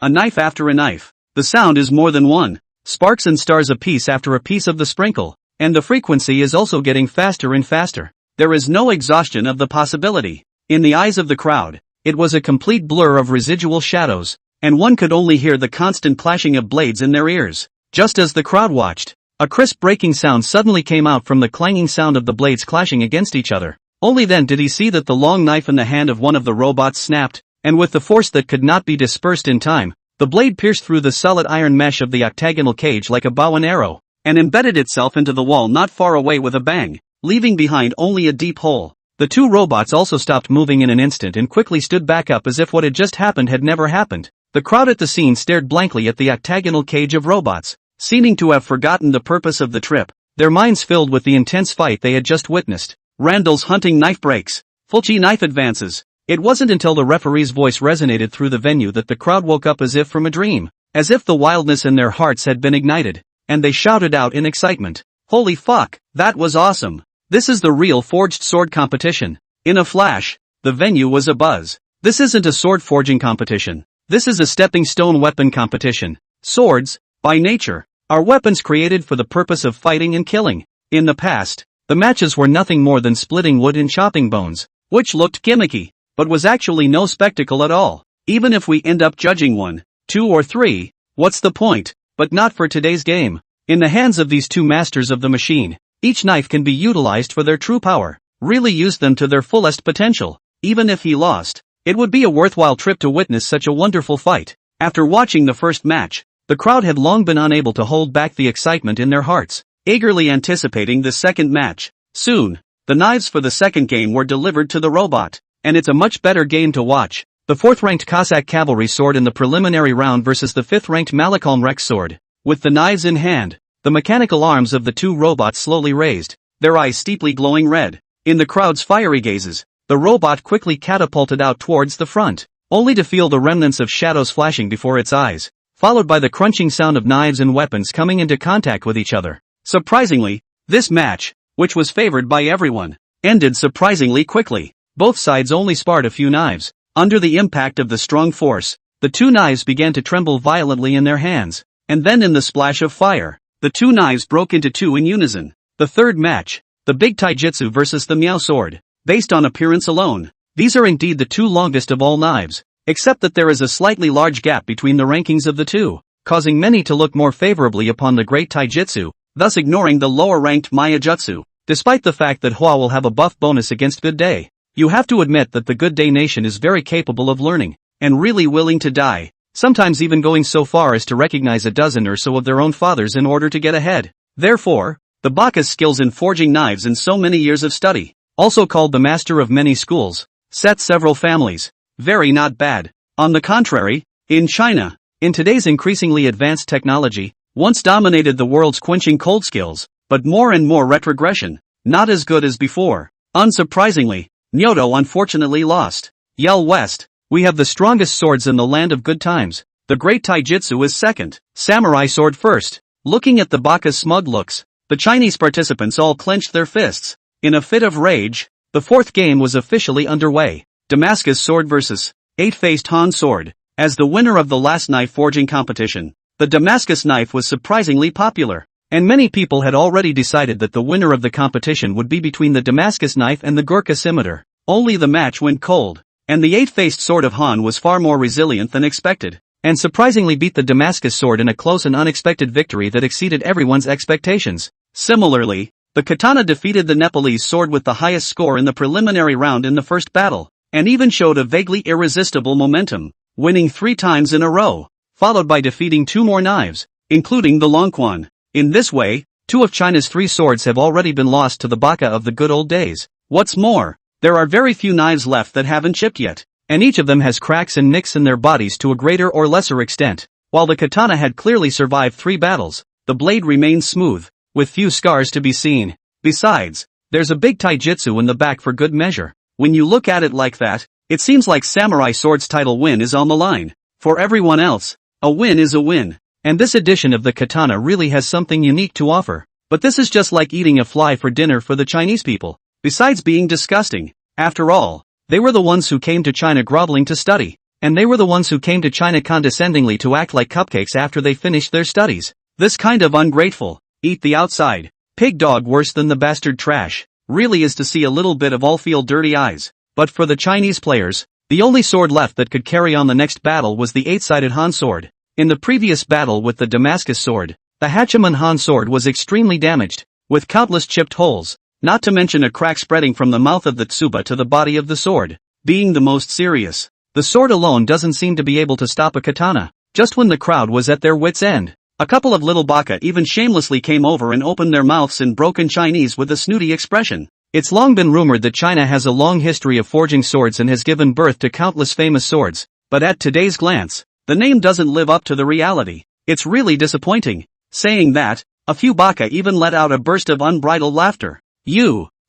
A knife after a knife. The sound is more than one. Sparks and stars a piece after a piece of the sprinkle. And the frequency is also getting faster and faster. There is no exhaustion of the possibility. In the eyes of the crowd, it was a complete blur of residual shadows, and one could only hear the constant clashing of blades in their ears. Just as the crowd watched, a crisp breaking sound suddenly came out from the clanging sound of the blades clashing against each other. Only then did he see that the long knife in the hand of one of the robots snapped, and with the force that could not be dispersed in time, the blade pierced through the solid iron mesh of the octagonal cage like a bow and arrow, and embedded itself into the wall not far away with a bang, leaving behind only a deep hole. The 2 robots also stopped moving in an instant and quickly stood back up as if what had just happened had never happened. The crowd at the scene stared blankly at the octagonal cage of robots, seeming to have forgotten the purpose of the trip, their minds filled with the intense fight they had just witnessed. Randall's hunting knife breaks. Fulci knife advances. It wasn't until the referee's voice resonated through the venue that the crowd woke up as if from a dream, as if the wildness in their hearts had been ignited, and they shouted out in excitement, "Holy fuck, that was awesome! This is the real forged sword competition." In a flash, the venue was abuzz. This isn't a sword forging competition. This is a stepping stone weapon competition. Swords, by nature, are weapons created for the purpose of fighting and killing. In the past, the matches were nothing more than splitting wood and chopping bones, which looked gimmicky, but was actually no spectacle at all. Even if we end up judging 1, 2 or 3, what's the point? But not for today's game. In the hands of these 2 masters of the machine, each knife can be utilized for their true power, really use them to their fullest potential. Even if he lost, it would be a worthwhile trip to witness such a wonderful fight. After watching the first match, the crowd had long been unable to hold back the excitement in their hearts, eagerly anticipating the second match. Soon, The knives for the second game were delivered to the robot, and it's a much better game to watch. The 4th-ranked Cossack cavalry sword in the preliminary round versus the 5th-ranked Malakal Rex sword. With the knives in hand, the mechanical arms of the two robots slowly raised, their eyes steeply glowing red. In the crowd's fiery gazes, the robot quickly catapulted out towards the front, only to feel the remnants of shadows flashing before its eyes, followed by the crunching sound of knives and weapons coming into contact with each other. Surprisingly, this match, which was favored by everyone, ended surprisingly quickly. Both sides only sparred a few knives. Under the impact of the strong force, the two knives began to tremble violently in their hands, and then in the splash of fire, the two knives broke into two in unison. The third match, the Big Taijutsu versus the Miao sword. Based on appearance alone, these are indeed the two longest of all knives, except that there is a slightly large gap between the rankings of the two, causing many to look more favorably upon the Great Taijutsu, thus ignoring the lower-ranked Mayajutsu. Despite the fact that Hua will have a buff bonus against Good Day, you have to admit that the Good Day Nation is very capable of learning, and really willing to die, sometimes even going so far as to recognize a dozen or so of their own fathers in order to get ahead. Therefore, the Baka's skills in forging knives and so many years of study, also called the master of many schools, set several families. Very not bad. On the contrary, in China, in today's increasingly advanced technology, once dominated the world's quenching cold skills, but more and more retrogression, not as good as before. Unsurprisingly, Nyoto unfortunately lost. Yell West, we have the strongest swords in the land of good times. The Great Taijutsu is second, Samurai Sword first. Looking at the Baka's smug looks, the Chinese participants all clenched their fists. In a fit of rage, the fourth game was officially underway. Damascus Sword vs. Eight-Faced Han Sword. As the winner of the last knife forging competition, the Damascus knife was surprisingly popular, and many people had already decided that the winner of the competition would be between the Damascus knife and the Gurkha scimitar. Only the match went cold, and the eight-faced sword of Han was far more resilient than expected, and surprisingly beat the Damascus sword in a close and unexpected victory that exceeded everyone's expectations. Similarly, the katana defeated the Nepalese sword with the highest score in the preliminary round in the first battle, and even showed a vaguely irresistible momentum, winning 3 times in a row, followed by defeating 2 more knives, including the Longquan. In this way, 2 of China's 3 swords have already been lost to the Baka of the good old days. What's more, there are very few knives left that haven't chipped yet, and each of them has cracks and nicks in their bodies to a greater or lesser extent. While the katana had clearly survived 3 battles, the blade remains smooth, with few scars to be seen. Besides, there's a big taijutsu in the back for good measure. When you look at it like that, it seems like Samurai Sword's title win is on the line. For everyone else, a win is a win, and this edition of the katana really has something unique to offer. But this is just like eating a fly for dinner for the Chinese people. Besides being disgusting, after all, they were the ones who came to China groveling to study, and they were the ones who came to China condescendingly to act like cupcakes after they finished their studies. This kind of ungrateful, eat the outside, pig dog worse than the bastard trash, really is to see a little bit of all feel dirty eyes. But for the Chinese players, the only sword left that could carry on the next battle was the 8-sided Han sword. In the previous battle with the Damascus sword, the Hachiman Han sword was extremely damaged, with countless chipped holes, not to mention a crack spreading from the mouth of the tsuba to the body of the sword, being the most serious. The sword alone doesn't seem to be able to stop a katana. Just when the crowd was at their wits' end, a couple of little baka even shamelessly came over and opened their mouths in broken Chinese with a snooty expression. It's long been rumored that China has a long history of forging swords and has given birth to countless famous swords, but at today's glance, the name doesn't live up to the reality. It's really disappointing. Saying that, a few baka even let out a burst of unbridled laughter.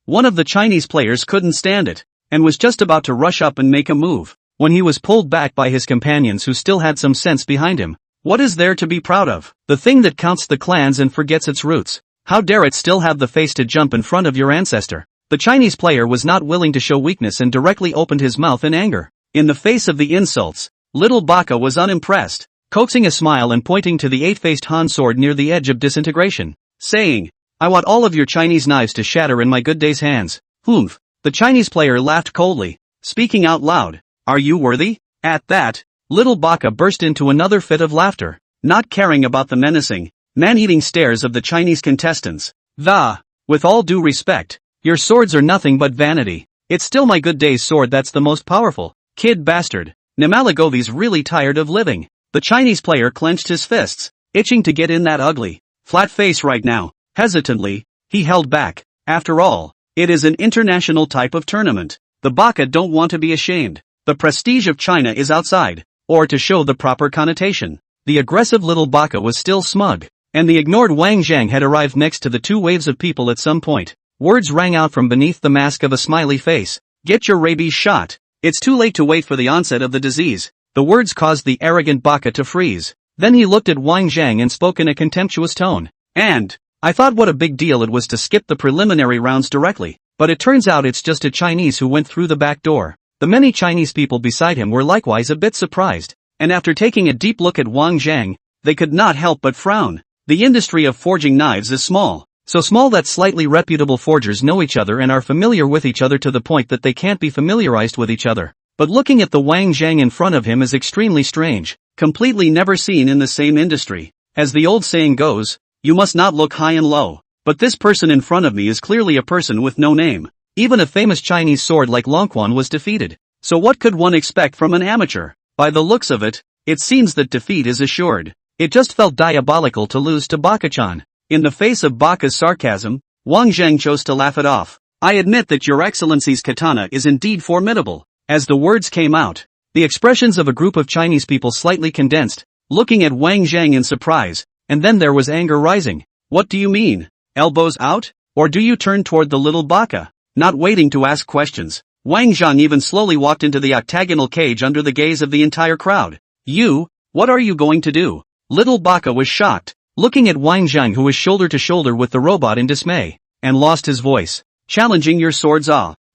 One of the Chinese players couldn't stand it, and was just about to rush up and make a move, when he was pulled back by his companions who still had some sense behind him. What is there to be proud of? The thing that counts the clans and forgets its roots. How dare it still have the face to jump in front of your ancestor? The Chinese player was not willing to show weakness and directly opened his mouth in anger. In the face of the insults, little Baka was unimpressed, coaxing a smile and pointing to the 8-faced Han sword near the edge of disintegration, saying, "I want all of your Chinese knives to shatter in my good day's hands." Humph. The Chinese player laughed coldly, speaking out loud, "Are you worthy?" At that, little Baka burst into another fit of laughter, not caring about the menacing, man-eating stares of the Chinese contestants. With all due respect, your swords are nothing but vanity. It's still my good day's sword that's the most powerful. Kid bastard. Namalagovi's really tired of living. The Chinese player clenched his fists, itching to get in that ugly, flat face right now. Hesitantly, he held back. After all, It is an international type of tournament. The baka don't want to be ashamed. The prestige of China is outside. Or to show the proper connotation. The aggressive little baka was still smug. And the ignored Wang Zhang had arrived next to the two waves of people at some point. Words rang out from beneath the mask of a smiley face. Get your rabies shot. It's too late to wait for the onset of the disease. The words caused the arrogant baka to freeze. Then he looked at Wang Zhang and spoke in a contemptuous tone. And I thought what a big deal it was to skip the preliminary rounds directly. But it turns out it's just a Chinese who went through the back door. The many Chinese people beside him were likewise a bit surprised. And after taking a deep look at Wang Zhang, they could not help but frown. The industry of forging knives is small. So small that slightly reputable forgers know each other and are familiar with each other to the point that they can't be familiarized with each other. But looking at the Wang Zhang in front of him is extremely strange, completely never seen in the same industry. As the old saying goes, you must not look high and low. But this person in front of me is clearly a person with no name. Even a famous Chinese sword like Longquan was defeated. So what could one expect from an amateur? By the looks of it, it seems that defeat is assured. It just felt diabolical to lose to Baka-chan. In the face of Baka's sarcasm, Wang Zhang chose to laugh it off. I admit that your excellency's katana is indeed formidable. As the words came out, the expressions of a group of Chinese people slightly condensed, looking at Wang Zhang in surprise, and then there was anger rising. What do you mean? Elbows out? Or do you turn toward the little Baka? Not waiting to ask questions, Wang Zhang even slowly walked into the octagonal cage under the gaze of the entire crowd. What are you going to do? Little Baka was shocked, looking at Wang Zhang who was shoulder to shoulder with the robot in dismay, and lost his voice. Challenging your swords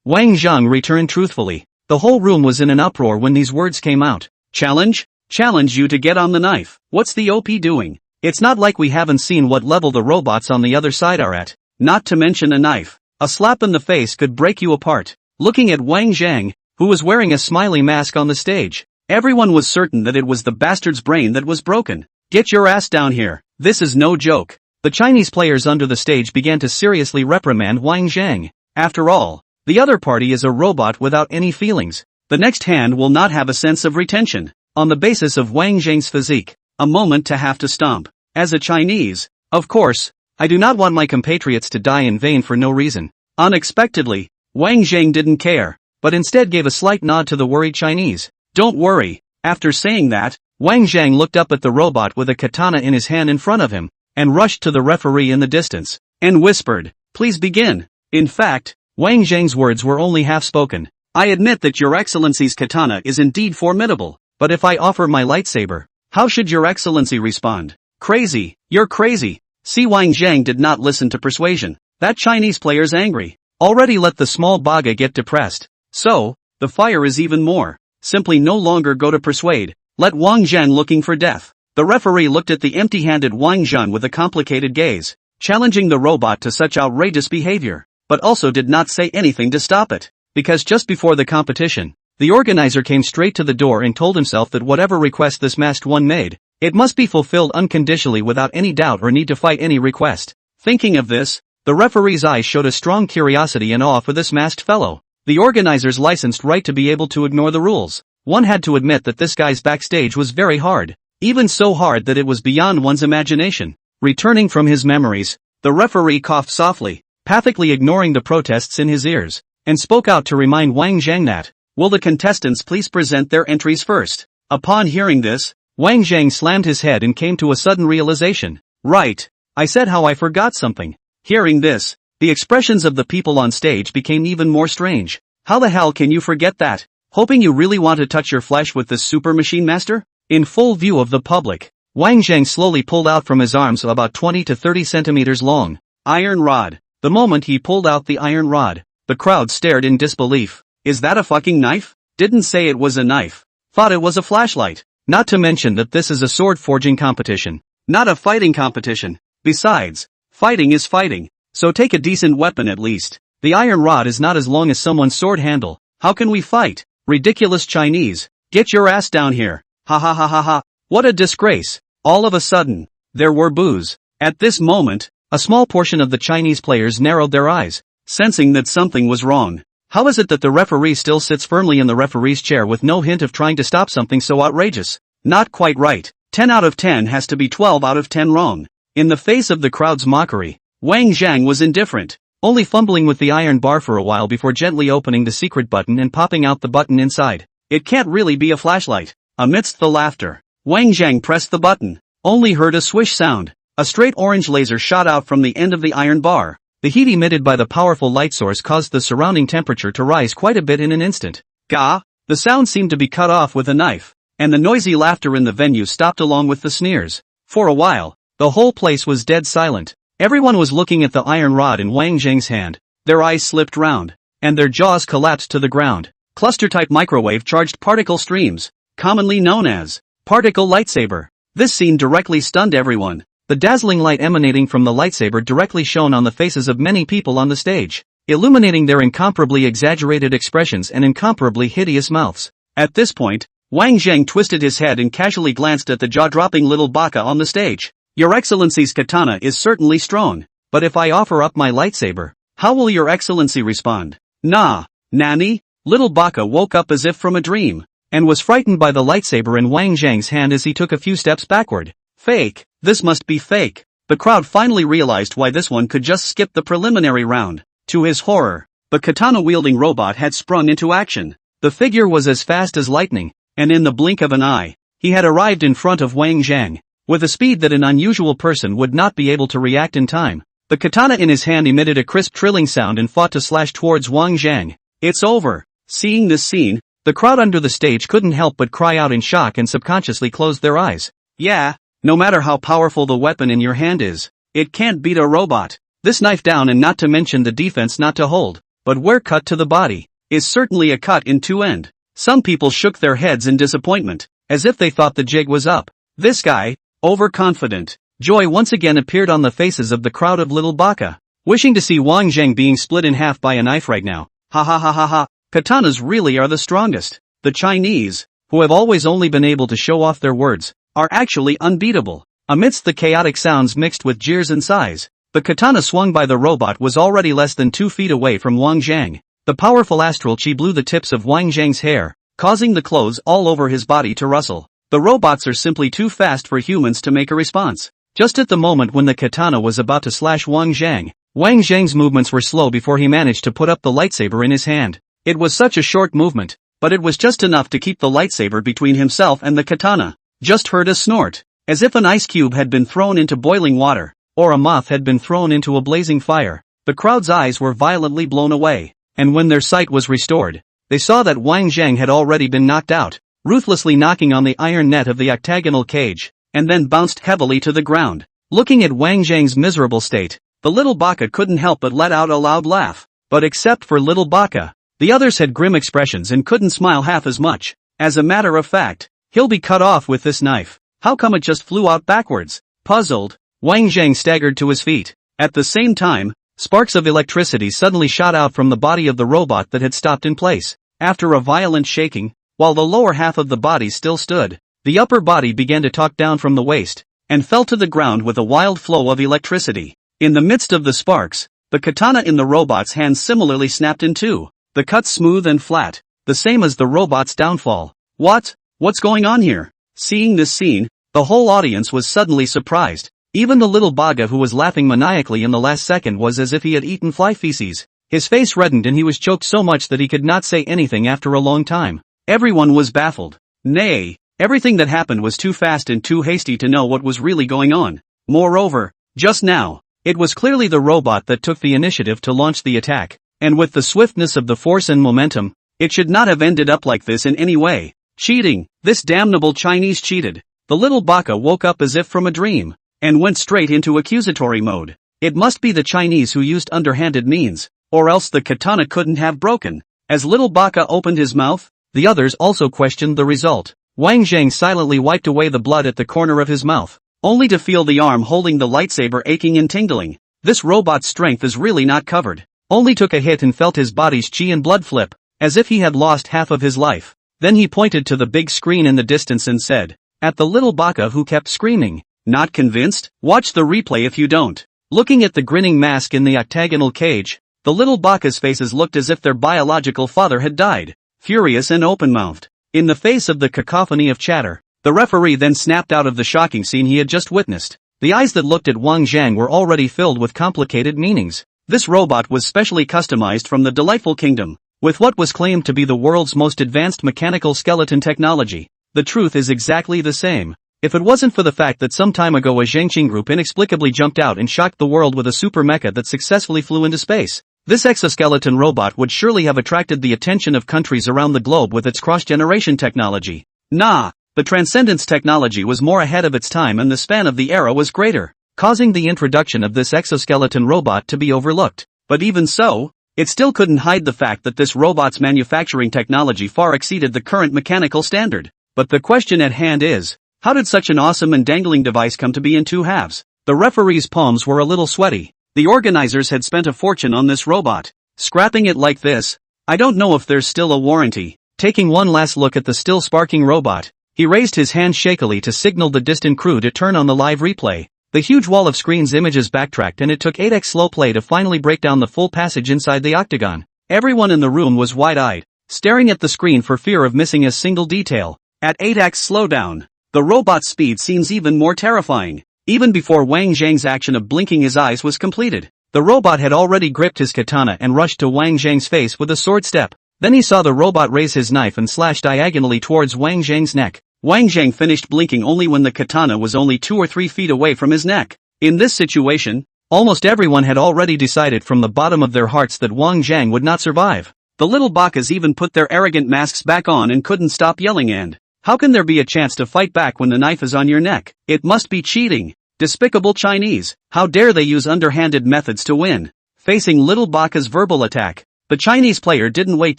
Wang Zhang returned truthfully. The whole room was in an uproar when these words came out. Challenge? Challenge you to get on the knife. What's the OP doing? It's not like we haven't seen what level the robots on the other side are at. Not to mention a knife. A slap in the face could break you apart. Looking at Wang Zhang, who was wearing a smiley mask on the stage, everyone was certain that it was the bastard's brain that was broken. Get your ass down here. This is no joke. The Chinese players under the stage began to seriously reprimand Wang Zhang. After all, the other party is a robot without any feelings. The next hand will not have a sense of retention. On the basis of Wang Zhang's physique, a moment to have to stomp. As a Chinese, of course, I do not want my compatriots to die in vain for no reason. Unexpectedly, Wang Zhang didn't care, but instead gave a slight nod to the worried Chinese. Don't worry. After saying that, Wang Zhang looked up at the robot with a katana in his hand in front of him, and rushed to the referee in the distance, and whispered, please begin. In fact, Wang Zhang's words were only half spoken. I admit that your excellency's katana is indeed formidable, but if I offer my lightsaber, how should your excellency respond? Crazy, you're crazy. See, Wang Zhang did not listen to persuasion. That Chinese player's angry. Already let the small Baga get depressed. So, the fire is even more. Simply no longer go to persuade. Let Wang Zhang looking for death. The referee looked at the empty-handed Wang Zhang with a complicated gaze, challenging the robot to such outrageous behavior, but also did not say anything to stop it, because just before the competition, the organizer came straight to the door and told himself that whatever request this masked one made, it must be fulfilled unconditionally without any doubt or need to fight any request. Thinking of this, the referee's eyes showed a strong curiosity and awe for this masked fellow. The organizer's licensed right to be able to ignore the rules. One had to admit that this guy's backstage was very hard. Even so hard that it was beyond one's imagination. Returning from his memories, the referee coughed softly, pathically ignoring the protests in his ears, and spoke out to remind Wang Zhang that, will the contestants please present their entries first? Upon hearing this, Wang Zhang slammed his head and came to a sudden realization. Right. I said how I forgot something. Hearing this, the expressions of the people on stage became even more strange. How the hell can you forget that? Hoping you really want to touch your flesh with this super machine master? In full view of the public, Wang Zhang slowly pulled out from his arms about 20 to 30 centimeters long iron rod. The moment he pulled out the iron rod, the crowd stared in disbelief. Is that a fucking knife? Didn't say it was a knife. Thought it was a flashlight. Not to mention that this is a sword forging competition, not a fighting competition. Besides, fighting is fighting, so take a decent weapon at least. The iron rod is not as long as someone's sword handle. How can we fight? Ridiculous Chinese. Get your ass down here. Ha ha ha ha ha. What a disgrace. All of a sudden, there were boos. At this moment, a small portion of the Chinese players narrowed their eyes, sensing that something was wrong. How is it that the referee still sits firmly in the referee's chair with no hint of trying to stop something so outrageous? Not quite right. 10 out of 10 has to be 12 out of 10 wrong. In the face of the crowd's mockery, Wang Zhang was indifferent. only fumbling with the iron bar for a while before gently opening the secret button and popping out the button inside. It can't really be a flashlight. Amidst the laughter, Wang Zhang pressed the button, only heard a swish sound. A straight orange laser shot out from the end of the iron bar. The heat emitted by the powerful light source caused the surrounding temperature to rise quite a bit in an instant. Gah! The sound seemed to be cut off with a knife, and the noisy laughter in the venue stopped along with the sneers. For a while, the whole place was dead silent. Everyone was looking at the iron rod in Wang Zhang's hand. Their eyes slipped round, and their jaws collapsed to the ground. Cluster-type microwave-charged particle streams, commonly known as particle lightsaber. This scene directly stunned everyone. The dazzling light emanating from the lightsaber directly shone on the faces of many people on the stage, illuminating their incomparably exaggerated expressions and incomparably hideous mouths. At this point, Wang Zhang twisted his head and casually glanced at the jaw-dropping little baka on the stage. Your Excellency's katana is certainly strong, but if I offer up my lightsaber, how will Your Excellency respond? Nah, Nani? Little baka woke up as if from a dream, and was frightened by the lightsaber in Wang Zhang's hand as he took a few steps backward. Fake, this must be fake. The crowd finally realized why this one could just skip the preliminary round. To his horror, the katana-wielding robot had sprung into action. The figure was as fast as lightning, and in the blink of an eye, he had arrived in front of Wang Zhang. With a speed that an unusual person would not be able to react in time, the katana in his hand emitted a crisp trilling sound and fought to slash towards Wang Zhang. It's over. Seeing this scene, the crowd under the stage couldn't help but cry out in shock and subconsciously closed their eyes. Yeah, no matter how powerful the weapon in your hand is, it can't beat a robot. This knife down and not to mention the defense not to hold, but where cut to the body, is certainly a cut in two end. Some people shook their heads in disappointment, as if they thought the jig was up. This guy, overconfident. Joy once again appeared on the faces of the crowd of little baka, wishing to see Wang Zhang being split in half by a knife right now. Ha ha ha ha ha, katanas really are the strongest. The Chinese, who have always only been able to show off their words, are actually unbeatable. Amidst the chaotic sounds mixed with jeers and sighs, the katana swung by the robot was already less than 2 feet away from Wang Zhang. The powerful astral chi blew the tips of Wang Zhang's hair, causing the clothes all over his body to rustle. The robots are simply too fast for humans to make a response. Just at the moment when the katana was about to slash Wang Zhang's movements were slow before he managed to put up the lightsaber in his hand. It was such a short movement, but it was just enough to keep the lightsaber between himself and the katana. Just heard a snort, as if an ice cube had been thrown into boiling water, or a moth had been thrown into a blazing fire. The crowd's eyes were violently blown away, and when their sight was restored, they saw that Wang Zhang had already been knocked out, ruthlessly knocking on the iron net of the octagonal cage, and then bounced heavily to the ground. Looking at Wang Zhang's miserable state, the little baka couldn't help but let out a loud laugh. But except for little baka, the others had grim expressions and couldn't smile half as much. As a matter of fact, he'll be cut off with this knife. How come it just flew out backwards? Puzzled, Wang Zhang staggered to his feet. At the same time, sparks of electricity suddenly shot out from the body of the robot that had stopped in place. After a violent shaking, while the lower half of the body still stood, the upper body began to talk down from the waist, and fell to the ground with a wild flow of electricity. In the midst of the sparks, the katana in the robot's hand similarly snapped in two, the cut smooth and flat, the same as the robot's downfall. What's going on here? Seeing this scene, the whole audience was suddenly surprised. Even the little baga who was laughing maniacally in the last second was as if he had eaten fly feces. His face reddened and he was choked so much that he could not say anything after a long time. Everyone was baffled. Nay, everything that happened was too fast and too hasty to know what was really going on. Moreover, just now, it was clearly the robot that took the initiative to launch the attack, and with the swiftness of the force and momentum, it should not have ended up like this in any way. Cheating, this damnable Chinese cheated. The little baka woke up as if from a dream, and went straight into accusatory mode. It must be the Chinese who used underhanded means, or else the katana couldn't have broken. As little baka opened his mouth, the others also questioned the result. Wang Zhang silently wiped away the blood at the corner of his mouth, only to feel the arm holding the lightsaber aching and tingling. This robot's strength is really not covered. Only took a hit and felt his body's chi and blood flip, as if he had lost half of his life. Then he pointed to the big screen in the distance and said, at the little baka who kept screaming, "Not convinced? Watch the replay if you don't." Looking at the grinning mask in the octagonal cage, the little baka's faces looked as if their biological father had died, furious and open-mouthed. In the face of the cacophony of chatter, the referee then snapped out of the shocking scene he had just witnessed. The eyes that looked at Wang Zhang were already filled with complicated meanings. This robot was specially customized from the delightful kingdom, with what was claimed to be the world's most advanced mechanical skeleton technology. The truth is exactly the same. If it wasn't for the fact that some time ago a Zhengqing group inexplicably jumped out and shocked the world with a super mecha that successfully flew into space, this exoskeleton robot would surely have attracted the attention of countries around the globe with its cross-generation technology. Nah, the Transcendence technology was more ahead of its time and the span of the era was greater, causing the introduction of this exoskeleton robot to be overlooked. But even so, it still couldn't hide the fact that this robot's manufacturing technology far exceeded the current mechanical standard. But the question at hand is, how did such an awesome and dangling device come to be in two halves? The referee's palms were a little sweaty. The organizers had spent a fortune on this robot. Scrapping it like this? I don't know if there's still a warranty. Taking one last look at the still sparking robot, he raised his hand shakily to signal the distant crew to turn on the live replay. The huge wall of screen's images backtracked and it took 8x slow play to finally break down the full passage inside the octagon. Everyone in the room was wide-eyed, staring at the screen for fear of missing a single detail. At 8x slowdown, the robot's speed seems even more terrifying. Even before Wang Zhang's action of blinking his eyes was completed, the robot had already gripped his katana and rushed to Wang Zhang's face with a sword step. Then he saw the robot raise his knife and slash diagonally towards Wang Zhang's neck. Wang Zhang finished blinking only when the katana was only 2 or 3 feet away from his neck. In this situation, almost everyone had already decided from the bottom of their hearts that Wang Zhang would not survive. The little bakas even put their arrogant masks back on and couldn't stop yelling. And how can there be a chance to fight back when the knife is on your neck? It must be cheating. Despicable Chinese. How dare they use underhanded methods to win? Facing little baka's verbal attack, the Chinese player didn't wait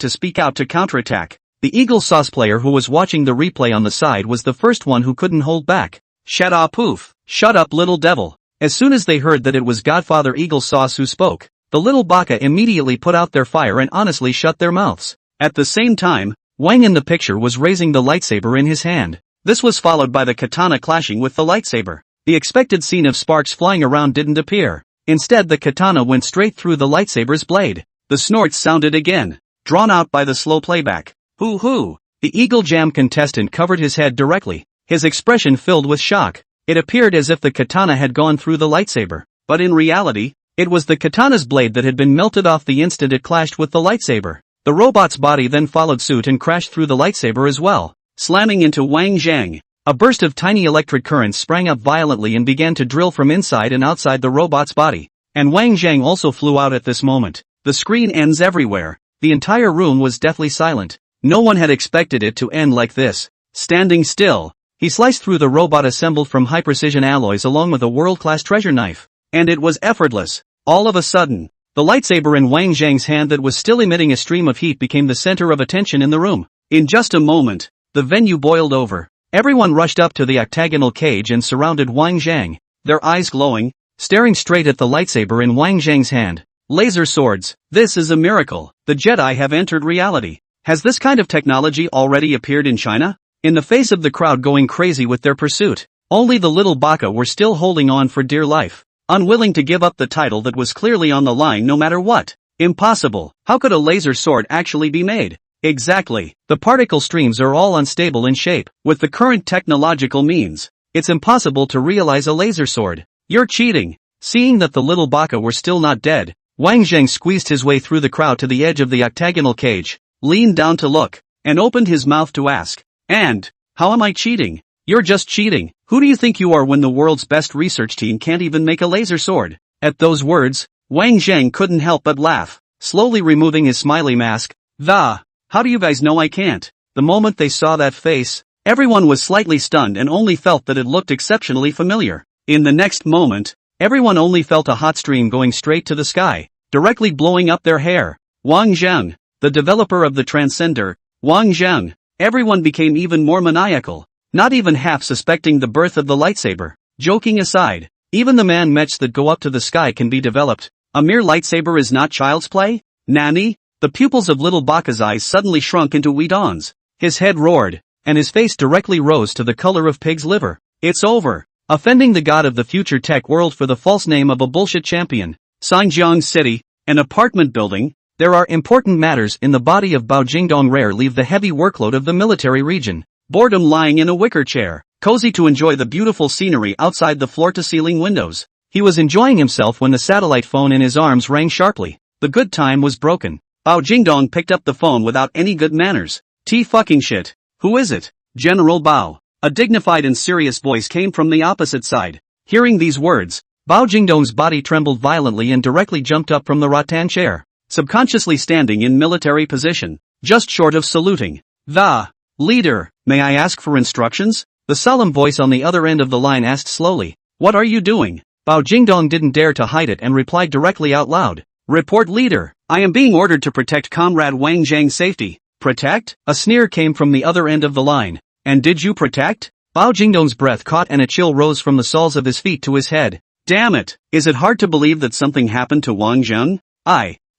to speak out to counterattack. The Eagle Sauce player who was watching the replay on the side was the first one who couldn't hold back. Shut up, poof. Shut up, little devil. As soon as they heard that it was Godfather Eagle Sauce who spoke, the little baka immediately put out their fire and honestly shut their mouths. At the same time, Wang in the picture was raising the lightsaber in his hand. This was followed by the katana clashing with the lightsaber. The expected scene of sparks flying around didn't appear. Instead, the katana went straight through the lightsaber's blade. The snorts sounded again, drawn out by the slow playback. Hoo hoo! The Eagle Jam contestant covered his head directly, his expression filled with shock. It appeared as if the katana had gone through the lightsaber, but in reality, it was the katana's blade that had been melted off the instant it clashed with the lightsaber. The robot's body then followed suit and crashed through the lightsaber as well, slamming into Wang Zhang. A burst of tiny electric currents sprang up violently and began to drill from inside and outside the robot's body. And Wang Zhang also flew out at this moment. The screen ends everywhere. The entire room was deathly silent. No one had expected it to end like this. Standing still, he sliced through the robot assembled from high-precision alloys along with a world-class treasure knife. And it was effortless. All of a sudden, the lightsaber in Wang Zhang's hand that was still emitting a stream of heat became the center of attention in the room. In just a moment, the venue boiled over. Everyone rushed up to the octagonal cage and surrounded Wang Zhang, their eyes glowing, staring straight at the lightsaber in Wang Zhang's hand. Laser swords. This is a miracle. The Jedi have entered reality. Has this kind of technology already appeared in China? In the face of the crowd going crazy with their pursuit, only the little baka were still holding on for dear life, unwilling to give up the title that was clearly on the line no matter what. Impossible. How could a laser sword actually be made? Exactly. The particle streams are all unstable in shape. With the current technological means, it's impossible to realize a laser sword. You're cheating. Seeing that the little baka were still not dead, Wang Zhang squeezed his way through the crowd to the edge of the octagonal cage, leaned down to look, and opened his mouth to ask, "And, how am I cheating?" "You're just cheating. Who do you think you are when the world's best research team can't even make a laser sword?" At those words, Wang Zhang couldn't help but laugh, slowly removing his smiley mask. How do you guys know I can't?" The moment they saw that face, everyone was slightly stunned and only felt that it looked exceptionally familiar. In the next moment, everyone only felt a hot stream going straight to the sky, directly blowing up their hair. Wang Zhang, the developer of the Transcender, Wang Zhang. Everyone became even more maniacal, not even half suspecting the birth of the lightsaber. Joking aside, even the man-mechs that go up to the sky can be developed. A mere lightsaber is not child's play? Nani? The pupils of little Baka's eyes suddenly shrunk into wee dawns. His head roared, and his face directly rose to the color of pig's liver. It's over. Offending the god of the future tech world for the false name of a bullshit champion. Xinjiang City, an apartment building. There are important matters in the body of Bao Jingdong rare leave the heavy workload of the military region. Boredom lying in a wicker chair, cozy to enjoy the beautiful scenery outside the floor-to-ceiling windows. He was enjoying himself when the satellite phone in his arms rang sharply. The good time was broken. Bao Jingdong picked up the phone without any good manners. Fucking shit. Who is it? General Bao. A dignified and serious voice came from the opposite side. Hearing these words, Bao Jingdong's body trembled violently and directly jumped up from the rattan chair, subconsciously standing in military position, just short of saluting. The leader, may I ask for instructions? The solemn voice on the other end of the line asked slowly. What are you doing? Bao Jingdong didn't dare to hide it and replied directly out loud. Report leader. I am being ordered to protect Comrade Wang Zhang's safety. Protect? A sneer came from the other end of the line. And did you protect? Bao Jingdong's breath caught and a chill rose from the soles of his feet to his head. Damn it! Is it hard to believe that something happened to Wang Zhang?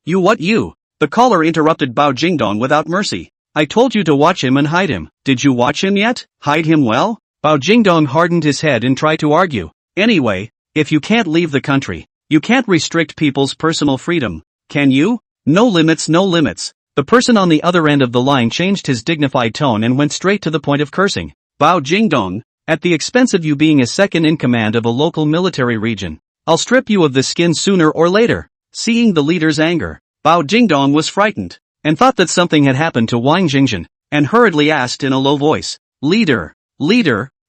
You what you? The caller interrupted Bao Jingdong without mercy. I told you to watch him and hide him. Did you watch him yet? Hide him well? Bao Jingdong hardened his head and tried to argue. Anyway, if you can't leave the country, you can't restrict people's personal freedom, can you? No limits, no limits. The person on the other end of the line changed his dignified tone and went straight to the point of cursing. Bao Jingdong, at the expense of you being a second in command of a local military region, I'll strip you of the skin sooner or later. Seeing the leader's anger, Bao Jingdong was frightened, and thought that something had happened to Wang Jingzhen, and hurriedly asked in a low voice, Leader,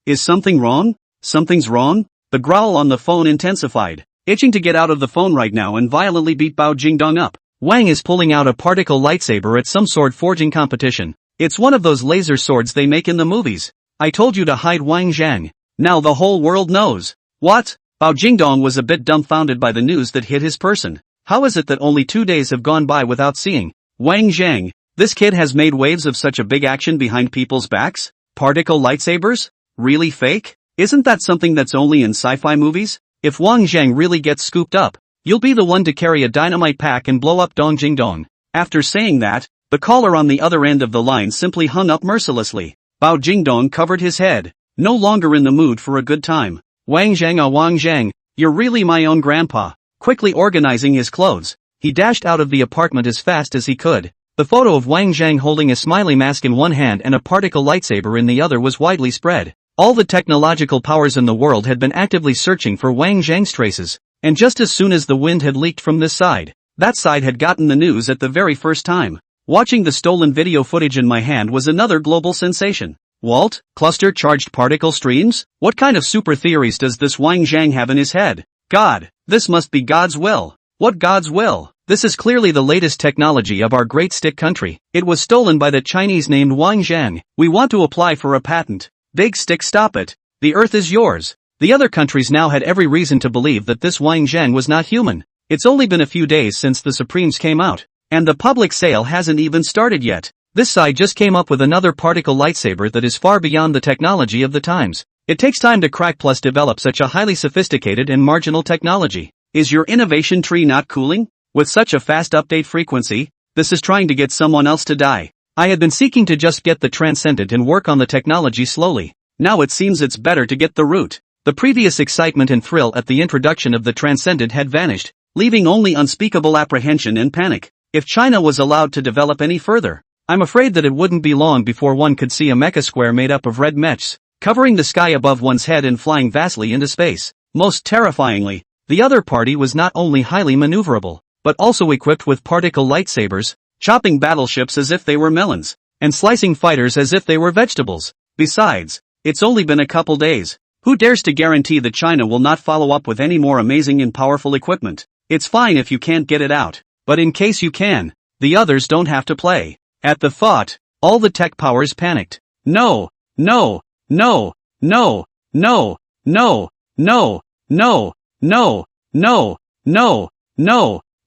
is something wrong? Something's wrong? The growl on the phone intensified, itching to get out of the phone right now and violently beat Bao Jingdong up. Wang is pulling out a particle lightsaber at some sword forging competition. It's one of those laser swords they make in the movies. I told you to hide Wang Zhang. Now the whole world knows. What? Bao Jingdong was a bit dumbfounded by the news that hit his person. How is it that only 2 days have gone by without seeing Wang Zhang? This kid has made waves of such a big action behind people's backs? Particle lightsabers? Really fake? Isn't that something that's only in sci-fi movies? If Wang Zhang really gets scooped up, you'll be the one to carry a dynamite pack and blow up Dong Jingdong. After saying that, the caller on the other end of the line simply hung up mercilessly. Bao Jingdong covered his head, no longer in the mood for a good time. Wang Zhang, you're really my own grandpa. Quickly organizing his clothes, he dashed out of the apartment as fast as he could. The photo of Wang Zhang holding a smiley mask in one hand and a particle lightsaber in the other was widely spread. All the technological powers in the world had been actively searching for Wang Zhang's traces, and just as soon as the wind had leaked from this side, that side had gotten the news at the very first time. Watching the stolen video footage in my hand was another global sensation. Walt, cluster charged particle streams? What kind of super theories does this Wang Zhang have in his head? God, this must be God's will. What God's will? This is clearly the latest technology of our great stick country. It was stolen by the Chinese named Wang Zhang. We want to apply for a patent. Big stick, stop it. The earth is yours. The other countries now had every reason to believe that this Wang Zhang was not human. It's only been a few days since the Supremes came out, and the public sale hasn't even started yet. This side just came up with another particle lightsaber that is far beyond the technology of the times. It takes time to crack plus develop such a highly sophisticated and marginal technology. Is your innovation tree not cooling? With such a fast update frequency, this is trying to get someone else to die. I had been seeking to just get the transcendent and work on the technology slowly. Now it seems it's better to get the root. The previous excitement and thrill at the introduction of the transcendent had vanished, leaving only unspeakable apprehension and panic. If China was allowed to develop any further, I'm afraid that it wouldn't be long before one could see a mecha square made up of red mechs, covering the sky above one's head and flying vastly into space. Most terrifyingly, the other party was not only highly maneuverable, but also equipped with particle lightsabers, chopping battleships as if they were melons, and slicing fighters as if they were vegetables. Besides, it's only been a couple days. Who dares to guarantee that China will not follow up with any more amazing and powerful equipment? It's fine if you can't get it out, but in case you can, the others don't have to play. At the thought, all the tech powers panicked. No, no, no, no, no, no, no, no, no, no, no, no,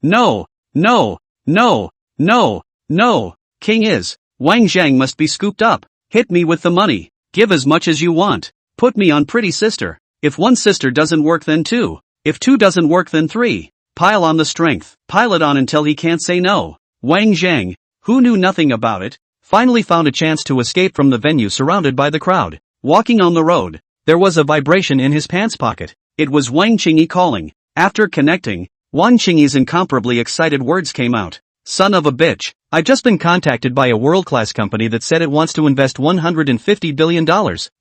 no, no, no, no, no. King is, Wang Zhang must be scooped up. Hit me with the money. Give as much as you want. Put me on pretty sister. If one sister doesn't work then two. If two doesn't work then three. Pile on the strength. Pile it on until he can't say no. Wang Zhang, who knew nothing about it, finally found a chance to escape from the venue surrounded by the crowd. Walking on the road, there was a vibration in his pants pocket. It was Wang Qingyi calling. After connecting, Wang Qingyi's incomparably excited words came out. Son of a bitch, I've just been contacted by a world-class company that said it wants to invest $150 billion.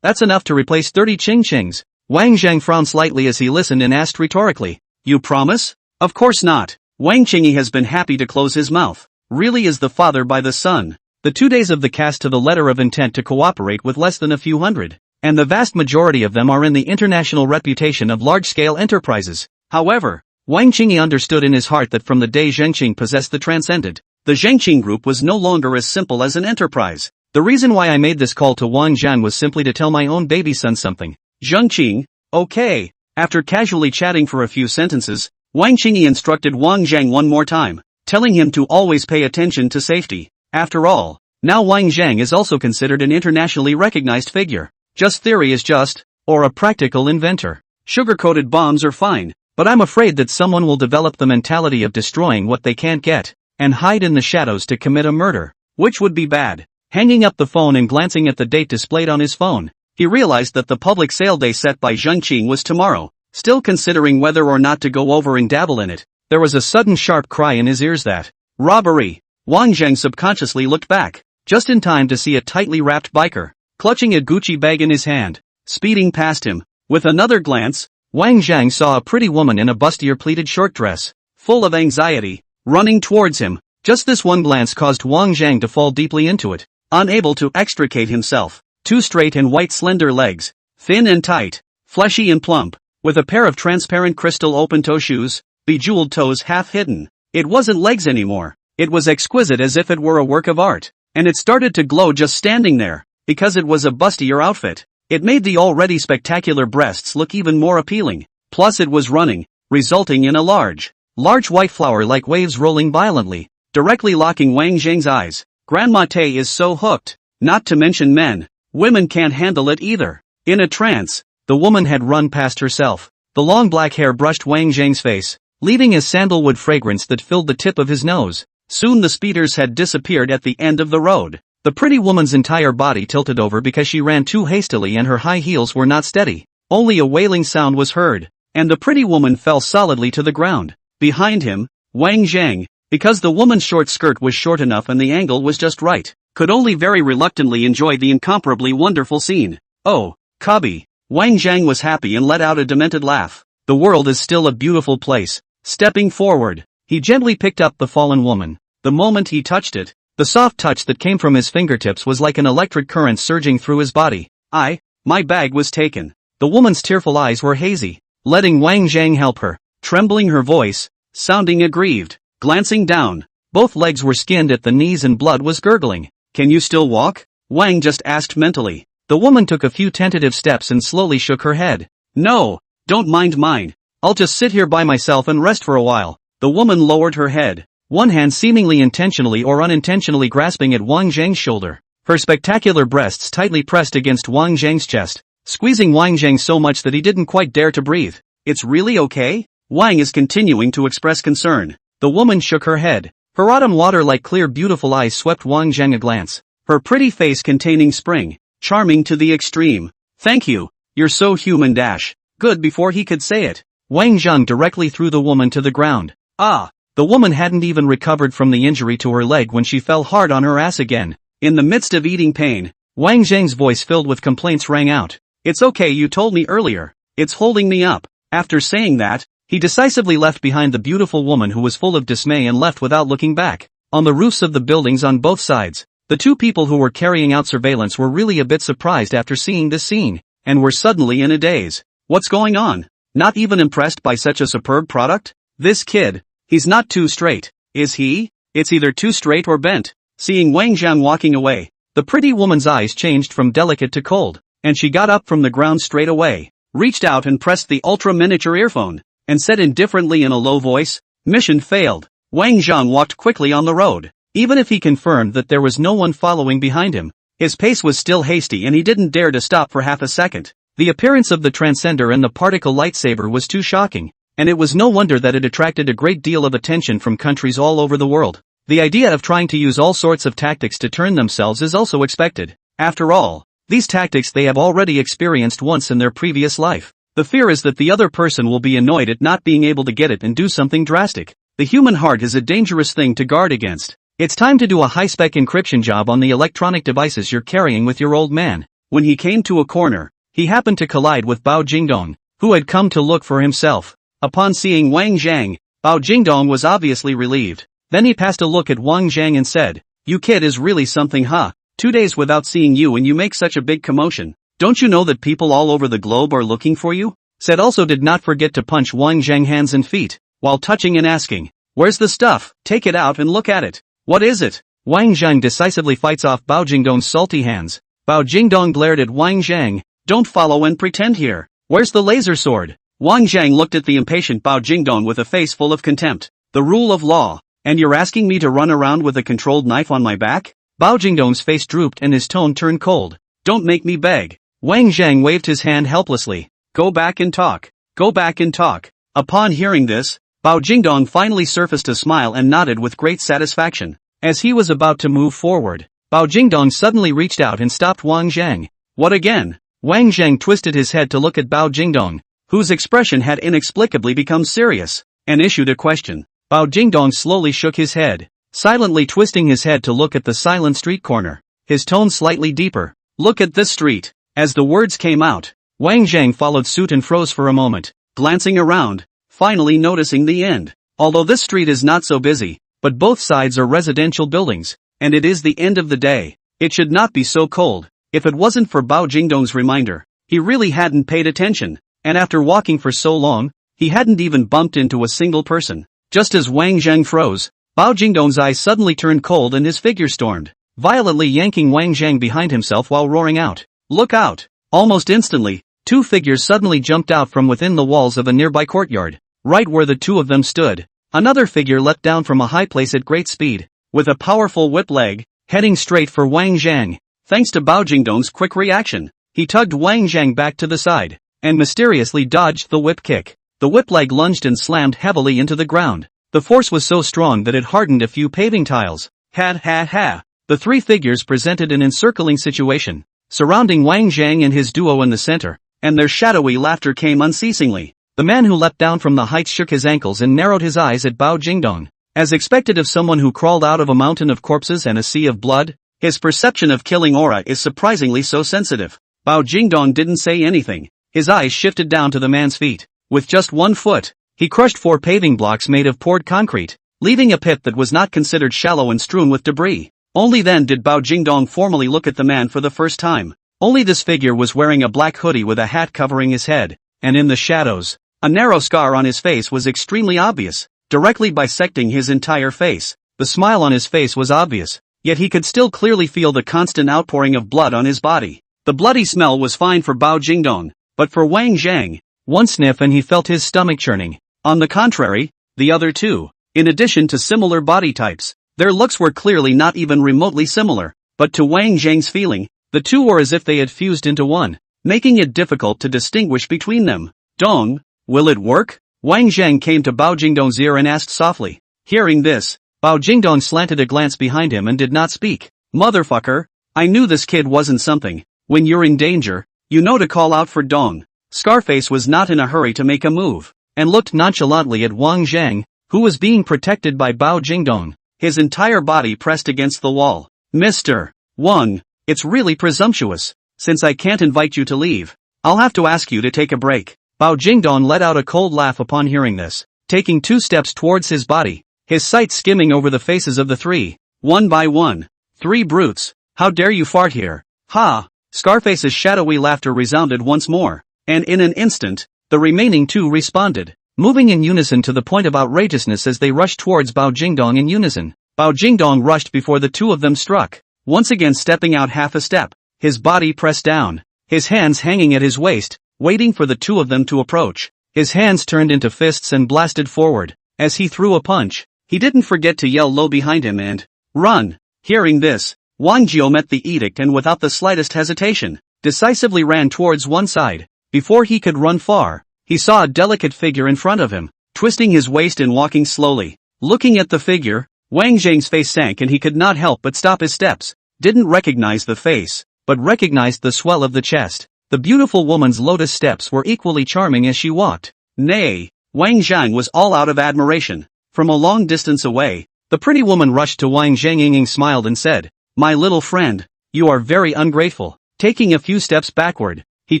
That's enough to replace 30 Ching-Chings. Wang Zhang frowned slightly as he listened and asked rhetorically, "You promise?" "Of course not." Wang Qingyi has been happy to close his mouth. Really is the father by the son. The 2 days of the cast to the letter of intent to cooperate with less than a few hundred, and the vast majority of them are in the international reputation of large-scale enterprises. However, Wang Qingyi understood in his heart that from the day Zhengqing possessed the transcendent, the Zhengqing group was no longer as simple as an enterprise. The reason why I made this call to Wang Zhan was simply to tell my own baby son something. Zhengqing, okay. After casually chatting for a few sentences, Wang Qingyi instructed Wang Zhang one more time, telling him to always pay attention to safety. After all, now Wang Zhang is also considered an internationally recognized figure. Just theory is just, or a practical inventor. Sugar-coated bombs are fine, but I'm afraid that someone will develop the mentality of destroying what they can't get, and hide in the shadows to commit a murder, which would be bad. Hanging up the phone and glancing at the date displayed on his phone, he realized that the public sale day set by Zhengqing was tomorrow. Still considering whether or not to go over and dabble in it, there was a sudden sharp cry in his ears that, "Robbery!" Wang Zhang subconsciously looked back, just in time to see a tightly wrapped biker, clutching a Gucci bag in his hand, speeding past him. With another glance, Wang Zhang saw a pretty woman in a bustier pleated short dress, full of anxiety, running towards him. Just this one glance caused Wang Zhang to fall deeply into it, unable to extricate himself. 2 straight and white slender legs, thin and tight, fleshy and plump, with a pair of transparent crystal open-toe shoes, bejeweled toes half hidden. It wasn't legs anymore. It was exquisite as if it were a work of art, and it started to glow just standing there, because it was a bustier outfit. It made the already spectacular breasts look even more appealing. Plus it was running, resulting in a large white flower like waves rolling violently, directly locking Wang Zhang's eyes. Grandma Tay is so hooked. Not to mention men. Women can't handle it either. In a trance, the woman had run past herself. The long black hair brushed Wang Zhang's face, leaving a sandalwood fragrance that filled the tip of his nose. Soon the speeders had disappeared at the end of the road. The pretty woman's entire body tilted over because she ran too hastily and her high heels were not steady. Only a wailing sound was heard, and the pretty woman fell solidly to the ground. Behind him, Wang Zhang, because the woman's short skirt was short enough and the angle was just right, could only very reluctantly enjoy the incomparably wonderful scene. "Oh, Cubby." Wang Zhang was happy and let out a demented laugh. The world is still a beautiful place. Stepping forward, he gently picked up the fallen woman. The moment he touched it, the soft touch that came from his fingertips was like an electric current surging through his body. My bag was taken." The woman's tearful eyes were hazy, letting Wang Zhang help her, trembling her voice, sounding aggrieved. Glancing down, both legs were skinned at the knees and blood was gurgling. "Can you still walk?" Wang just asked mentally. The woman took a few tentative steps and slowly shook her head. "No, don't mind mine. I'll just sit here by myself and rest for a while." The woman lowered her head, one hand seemingly intentionally or unintentionally grasping at Wang Zhang's shoulder. Her spectacular breasts tightly pressed against Wang Zhang's chest, squeezing Wang Zhang so much that he didn't quite dare to breathe. "It's really okay?" Wang is continuing to express concern. The woman shook her head. Her autumn water-like clear beautiful eyes swept Wang Zhang a glance. Her pretty face containing spring, charming to the extreme. "Thank you, you're so human dash." Good before he could say it, Wang Zhang directly threw the woman to the ground. The woman hadn't even recovered from the injury to her leg when she fell hard on her ass again. In the midst of eating pain, Wang Zhang's voice filled with complaints rang out. "It's okay, you told me earlier. It's holding me up." After saying that, he decisively left behind the beautiful woman who was full of dismay and left without looking back. On the roofs of the buildings on both sides, the 2 people who were carrying out surveillance were really a bit surprised after seeing this scene, and were suddenly in a daze. What's going on? Not even impressed by such a superb product? This kid, he's not too straight, is he? It's either too straight or bent. Seeing Wang Zhang walking away, the pretty woman's eyes changed from delicate to cold, and she got up from the ground straight away, reached out and pressed the ultra-miniature earphone, and said indifferently in a low voice, "Mission failed." Wang Zhang walked quickly on the road. Even if he confirmed that there was no one following behind him, his pace was still hasty and he didn't dare to stop for half a second. The appearance of the transcender and the particle lightsaber was too shocking, and it was no wonder that it attracted a great deal of attention from countries all over the world. The idea of trying to use all sorts of tactics to turn themselves is also expected. After all, these tactics they have already experienced once in their previous life. The fear is that the other person will be annoyed at not being able to get it and do something drastic. The human heart is a dangerous thing to guard against. It's time to do a high-spec encryption job on the electronic devices you're carrying with your old man. When he came to a corner, he happened to collide with Bao Jingdong, who had come to look for himself. Upon seeing Wang Zhang, Bao Jingdong was obviously relieved. Then he passed a look at Wang Zhang and said, "You kid is really something, huh? 2 days without seeing you and you make such a big commotion. Don't you know that people all over the globe are looking for you?" Said also did not forget to punch Wang Zhang hands and feet, while touching and asking, "Where's the stuff? Take it out and look at it. What is it?" Wang Zhang decisively fights off Bao Jingdong's salty hands. Bao Jingdong glared at Wang Zhang, "Don't follow and pretend here. Where's the laser sword?" Wang Zhang looked at the impatient Bao Jingdong with a face full of contempt. "The rule of law. And you're asking me to run around with a controlled knife on my back?" Bao Jingdong's face drooped and his tone turned cold. "Don't make me beg." Wang Zhang waved his hand helplessly. "Go back and talk. Go back and talk." Upon hearing this, Bao Jingdong finally surfaced a smile and nodded with great satisfaction. As he was about to move forward, Bao Jingdong suddenly reached out and stopped Wang Zhang. "What again?" Wang Zhang twisted his head to look at Bao Jingdong, whose expression had inexplicably become serious, and issued a question. Bao Jingdong slowly shook his head, silently twisting his head to look at the silent street corner, his tone slightly deeper. "Look at this street." As the words came out, Wang Zhang followed suit and froze for a moment, glancing around, finally noticing the end. Although this street is not so busy, but both sides are residential buildings, and it is the end of the day. It should not be so cold. If it wasn't for Bao Jingdong's reminder, he really hadn't paid attention, and after walking for so long, he hadn't even bumped into a single person. Just as Wang Zhang froze, Bao Jingdong's eyes suddenly turned cold and his figure stormed, violently yanking Wang Zhang behind himself while roaring out, "Look out!" Almost instantly, two figures suddenly jumped out from within the walls of a nearby courtyard. Right where the two of them stood, another figure leapt down from a high place at great speed, with a powerful whip leg, heading straight for Wang Zhang. Thanks to Bao Jingdong's quick reaction, he tugged Wang Zhang back to the side, and mysteriously dodged the whip kick. The whip leg lunged and slammed heavily into the ground. The force was so strong that it hardened a few paving tiles. Ha ha ha. The three figures presented an encircling situation, surrounding Wang Zhang and his duo in the center, and their shadowy laughter came unceasingly. The man who leapt down from the heights shook his ankles and narrowed his eyes at Bao Jingdong. As expected of someone who crawled out of a mountain of corpses and a sea of blood, his perception of killing aura is surprisingly so sensitive. Bao Jingdong didn't say anything. His eyes shifted down to the man's feet. With just 1 foot, he crushed 4 paving blocks made of poured concrete, leaving a pit that was not considered shallow and strewn with debris. Only then did Bao Jingdong formally look at the man for the first time. Only this figure was wearing a black hoodie with a hat covering his head, and in the shadows, a narrow scar on his face was extremely obvious, directly bisecting his entire face. The smile on his face was obvious, yet he could still clearly feel the constant outpouring of blood on his body. The bloody smell was fine for Bao Jingdong, but for Wang Zhang, one sniff and he felt his stomach churning. On the contrary, the other two, in addition to similar body types, their looks were clearly not even remotely similar, but to Wang Zhang's feeling, the two were as if they had fused into one, making it difficult to distinguish between them. "Dong, will it work?" Wang Zhang came to Bao Jingdong's ear and asked softly. Hearing this, Bao Jingdong slanted a glance behind him and did not speak. "Motherfucker, I knew this kid wasn't something. When you're in danger, you know to call out for Dong." Scarface was not in a hurry to make a move, and looked nonchalantly at Wang Zhang, who was being protected by Bao Jingdong, his entire body pressed against the wall. "Mr. Wang, it's really presumptuous. Since I can't invite you to leave, I'll have to ask you to take a break." Bao Jingdong let out a cold laugh upon hearing this, taking 2 steps towards his body, his sight skimming over the faces of the three, one by one. "Three brutes, how dare you fart here? Ha!" Scarface's shadowy laughter resounded once more, and in an instant, the remaining two responded, moving in unison to the point of outrageousness as they rushed towards Bao Jingdong in unison. Bao Jingdong rushed before the two of them struck, once again stepping out half a step, his body pressed down, his hands hanging at his waist, waiting for the two of them to approach. His hands turned into fists and blasted forward. As he threw a punch, he didn't forget to yell low behind him and, "Run!" Hearing this, Wang Jiao met the edict and without the slightest hesitation, decisively ran towards one side. Before he could run far, he saw a delicate figure in front of him, twisting his waist and walking slowly. Looking at the figure, Wang Zhang's face sank and he could not help but stop his steps. Didn't recognize the face, but recognized the swell of the chest. The beautiful woman's lotus steps were equally charming as she walked. Nay, Wang Zhang was all out of admiration. From a long distance away, the pretty woman rushed to Wang Zhang, smiled and said, "My little friend, you are very ungrateful." Taking a few steps backward, He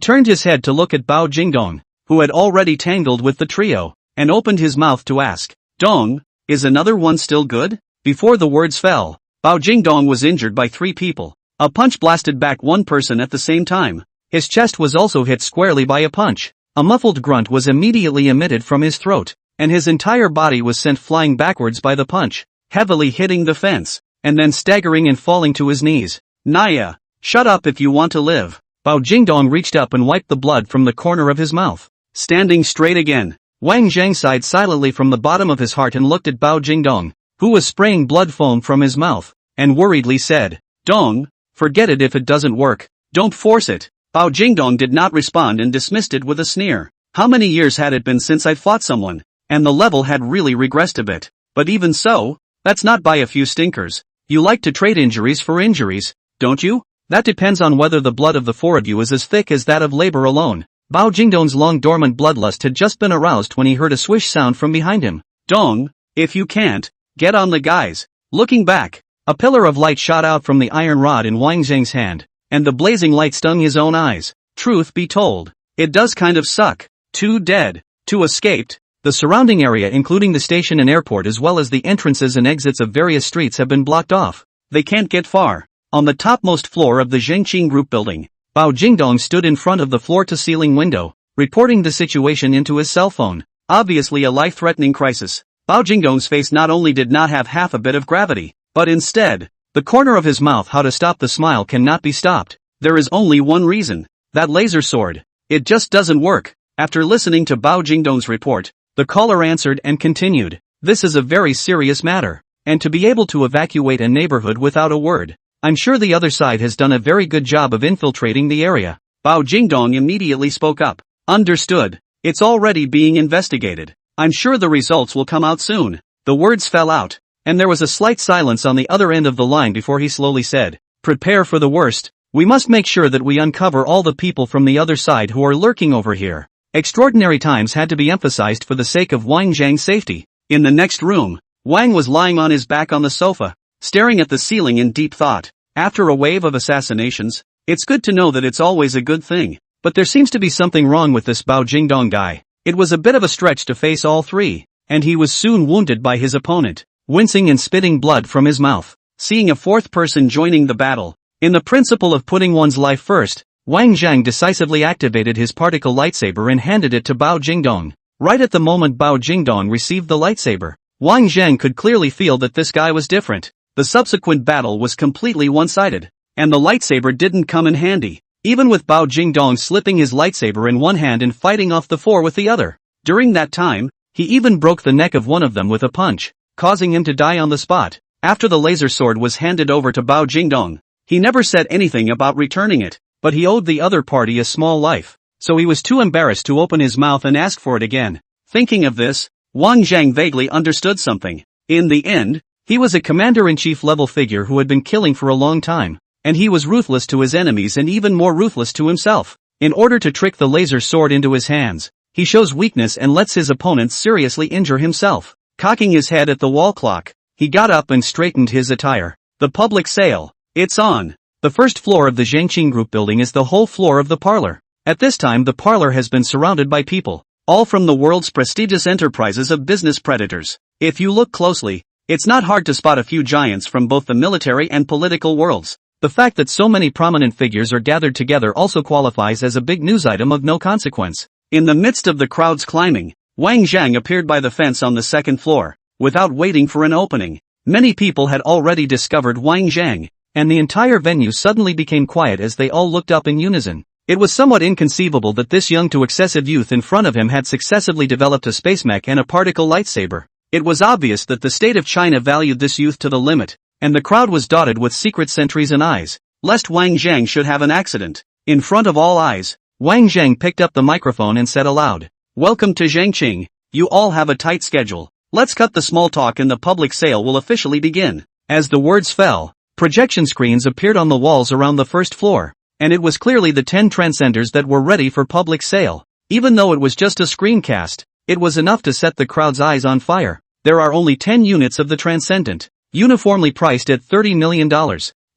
turned his head to look at Bao Jingdong, who had already tangled with the trio, and opened his mouth to ask, "Dong, is another one still good?" Before the words fell, Bao Jingdong was injured by 3 people. A punch blasted back one person at the same time. His chest was also hit squarely by a punch. A muffled grunt was immediately emitted from his throat, and his entire body was sent flying backwards by the punch, heavily hitting the fence, and then staggering and falling to his knees. "Naya, shut up if you want to live." Bao Jingdong reached up and wiped the blood from the corner of his mouth. Standing straight again, Wang Zhang sighed silently from the bottom of his heart and looked at Bao Jingdong, who was spraying blood foam from his mouth, and worriedly said, "Dong, forget it if it doesn't work. Don't force it." Bao Jingdong did not respond and dismissed it with a sneer. "How many years had it been since I fought someone? And the level had really regressed a bit. But even so, that's not by a few stinkers. You like to trade injuries for injuries, don't you? That depends on whether the blood of the 4 of you is as thick as that of labor alone." Bao Jingdong's long dormant bloodlust had just been aroused when he heard a swish sound from behind him. "Dong, if you can't, get on the guys." Looking back, a pillar of light shot out from the iron rod in Wang Zhang's hand, and the blazing light stung his own eyes. Truth be told, it does kind of suck. 2 dead, 2 escaped. The surrounding area including the station and airport as well as the entrances and exits of various streets have been blocked off. They can't get far. On the topmost floor of the Zhengqing group building, Bao Jingdong stood in front of the floor-to-ceiling window, reporting the situation into his cell phone. Obviously a life-threatening crisis. Bao Jingdong's face not only did not have half a bit of gravity, but instead, the corner of his mouth. How to stop the smile cannot be stopped. There is only one reason. That laser sword. It just doesn't work. After listening to Bao Jingdong's report, the caller answered and continued, "This is a very serious matter. And to be able to evacuate a neighborhood without a word, I'm sure the other side has done a very good job of infiltrating the area." Bao Jingdong immediately spoke up. "Understood. It's already being investigated. I'm sure the results will come out soon." The words fell out, and there was a slight silence on the other end of the line before he slowly said, "Prepare for the worst. We must make sure that we uncover all the people from the other side who are lurking over here." Extraordinary times had to be emphasized for the sake of Wang Zhang's safety. In the next room, Wang was lying on his back on the sofa, staring at the ceiling in deep thought. After a wave of assassinations, it's good to know that it's always a good thing. But there seems to be something wrong with this Bao Jingdong guy. It was a bit of a stretch to face all 3, and he was soon wounded by his opponent, wincing and spitting blood from his mouth. Seeing a 4th person joining the battle, in the principle of putting one's life first, Wang Zhang decisively activated his particle lightsaber and handed it to Bao Jingdong. Right at the moment Bao Jingdong received the lightsaber, Wang Zhang could clearly feel that this guy was different. The subsequent battle was completely one-sided, and the lightsaber didn't come in handy, even with Bao Jingdong slipping his lightsaber in one hand and fighting off the 4 with the other. During that time, he even broke the neck of one of them with a punch, causing him to die on the spot. After the laser sword was handed over to Bao Jingdong, he never said anything about returning it, but he owed the other party a small life, so he was too embarrassed to open his mouth and ask for it again. Thinking of this, Wang Zhang vaguely understood something. In the end, he was a commander-in-chief level figure who had been killing for a long time, and he was ruthless to his enemies and even more ruthless to himself. In order to trick the laser sword into his hands, he shows weakness and lets his opponent seriously injure himself. Cocking his head at the wall clock, he got up and straightened his attire. The public sale. It's on. The first floor of the Zhengqing group building is the whole floor of the parlor. At this time the parlor has been surrounded by people, all from the world's prestigious enterprises of business predators. If you look closely, it's not hard to spot a few giants from both the military and political worlds. The fact that so many prominent figures are gathered together also qualifies as a big news item of no consequence. In the midst of the crowds climbing, Wang Zhang appeared by the fence on the 2nd floor, without waiting for an opening. Many people had already discovered Wang Zhang, and the entire venue suddenly became quiet as they all looked up in unison. It was somewhat inconceivable that this young to excessive youth in front of him had successively developed a space mech and a particle lightsaber. It was obvious that the state of China valued this youth to the limit, and the crowd was dotted with secret sentries and eyes, lest Wang Zhang should have an accident. In front of all eyes, Wang Zhang picked up the microphone and said aloud, "Welcome to Zhengqing. You all have a tight schedule. Let's cut the small talk and the public sale will officially begin." As the words fell, projection screens appeared on the walls around the first floor, and it was clearly the 10 transcenders that were ready for public sale. Even though it was just a screencast, it was enough to set the crowd's eyes on fire. There are only 10 units of the transcendent, uniformly priced at $30 million.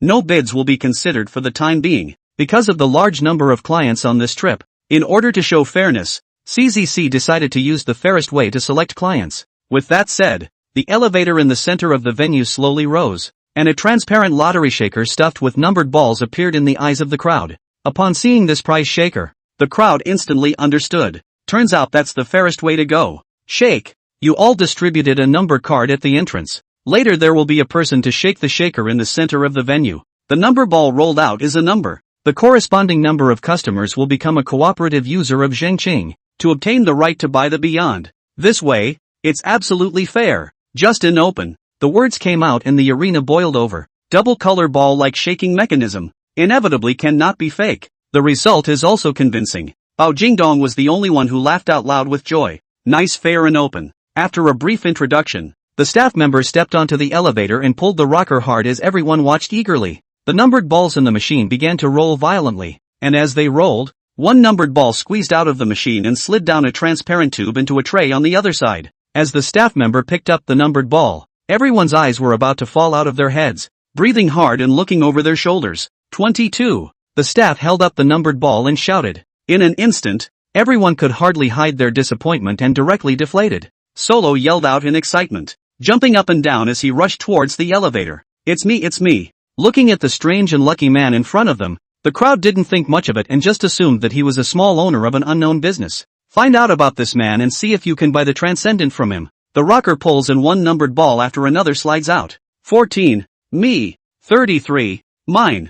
No bids will be considered for the time being. Because of the large number of clients on this trip, in order to show fairness, CZC decided to use the fairest way to select clients. With that said, the elevator in the center of the venue slowly rose, and a transparent lottery shaker stuffed with numbered balls appeared in the eyes of the crowd. Upon seeing this prize shaker, the crowd instantly understood. Turns out that's the fairest way to go. Shake. You all distributed a number card at the entrance. Later there will be a person to shake the shaker in the center of the venue. The number ball rolled out is a number. The corresponding number of customers will become a cooperative user of Zhengqing to obtain the right to buy the beyond. This way, it's absolutely fair. Just and open. The words came out and the arena boiled over. Double color ball like shaking mechanism. Inevitably cannot be fake. The result is also convincing. Bao Jingdong was the only one who laughed out loud with joy. Nice, fair and open. After a brief introduction, the staff member stepped onto the elevator and pulled the rocker hard as everyone watched eagerly. The numbered balls in the machine began to roll violently, and as they rolled, one numbered ball squeezed out of the machine and slid down a transparent tube into a tray on the other side. As the staff member picked up the numbered ball, everyone's eyes were about to fall out of their heads, breathing hard and looking over their shoulders. 22. The staff held up the numbered ball and shouted. In an instant, everyone could hardly hide their disappointment and directly deflated. Solo yelled out in excitement, jumping up and down as he rushed towards the elevator. It's me, it's me. Looking at the strange and lucky man in front of them, the crowd didn't think much of it and just assumed that he was a small owner of an unknown business. Find out about this man and see if you can buy the transcendent from him. The rocker pulls and one numbered ball after another slides out. 14. Me. 33. Mine.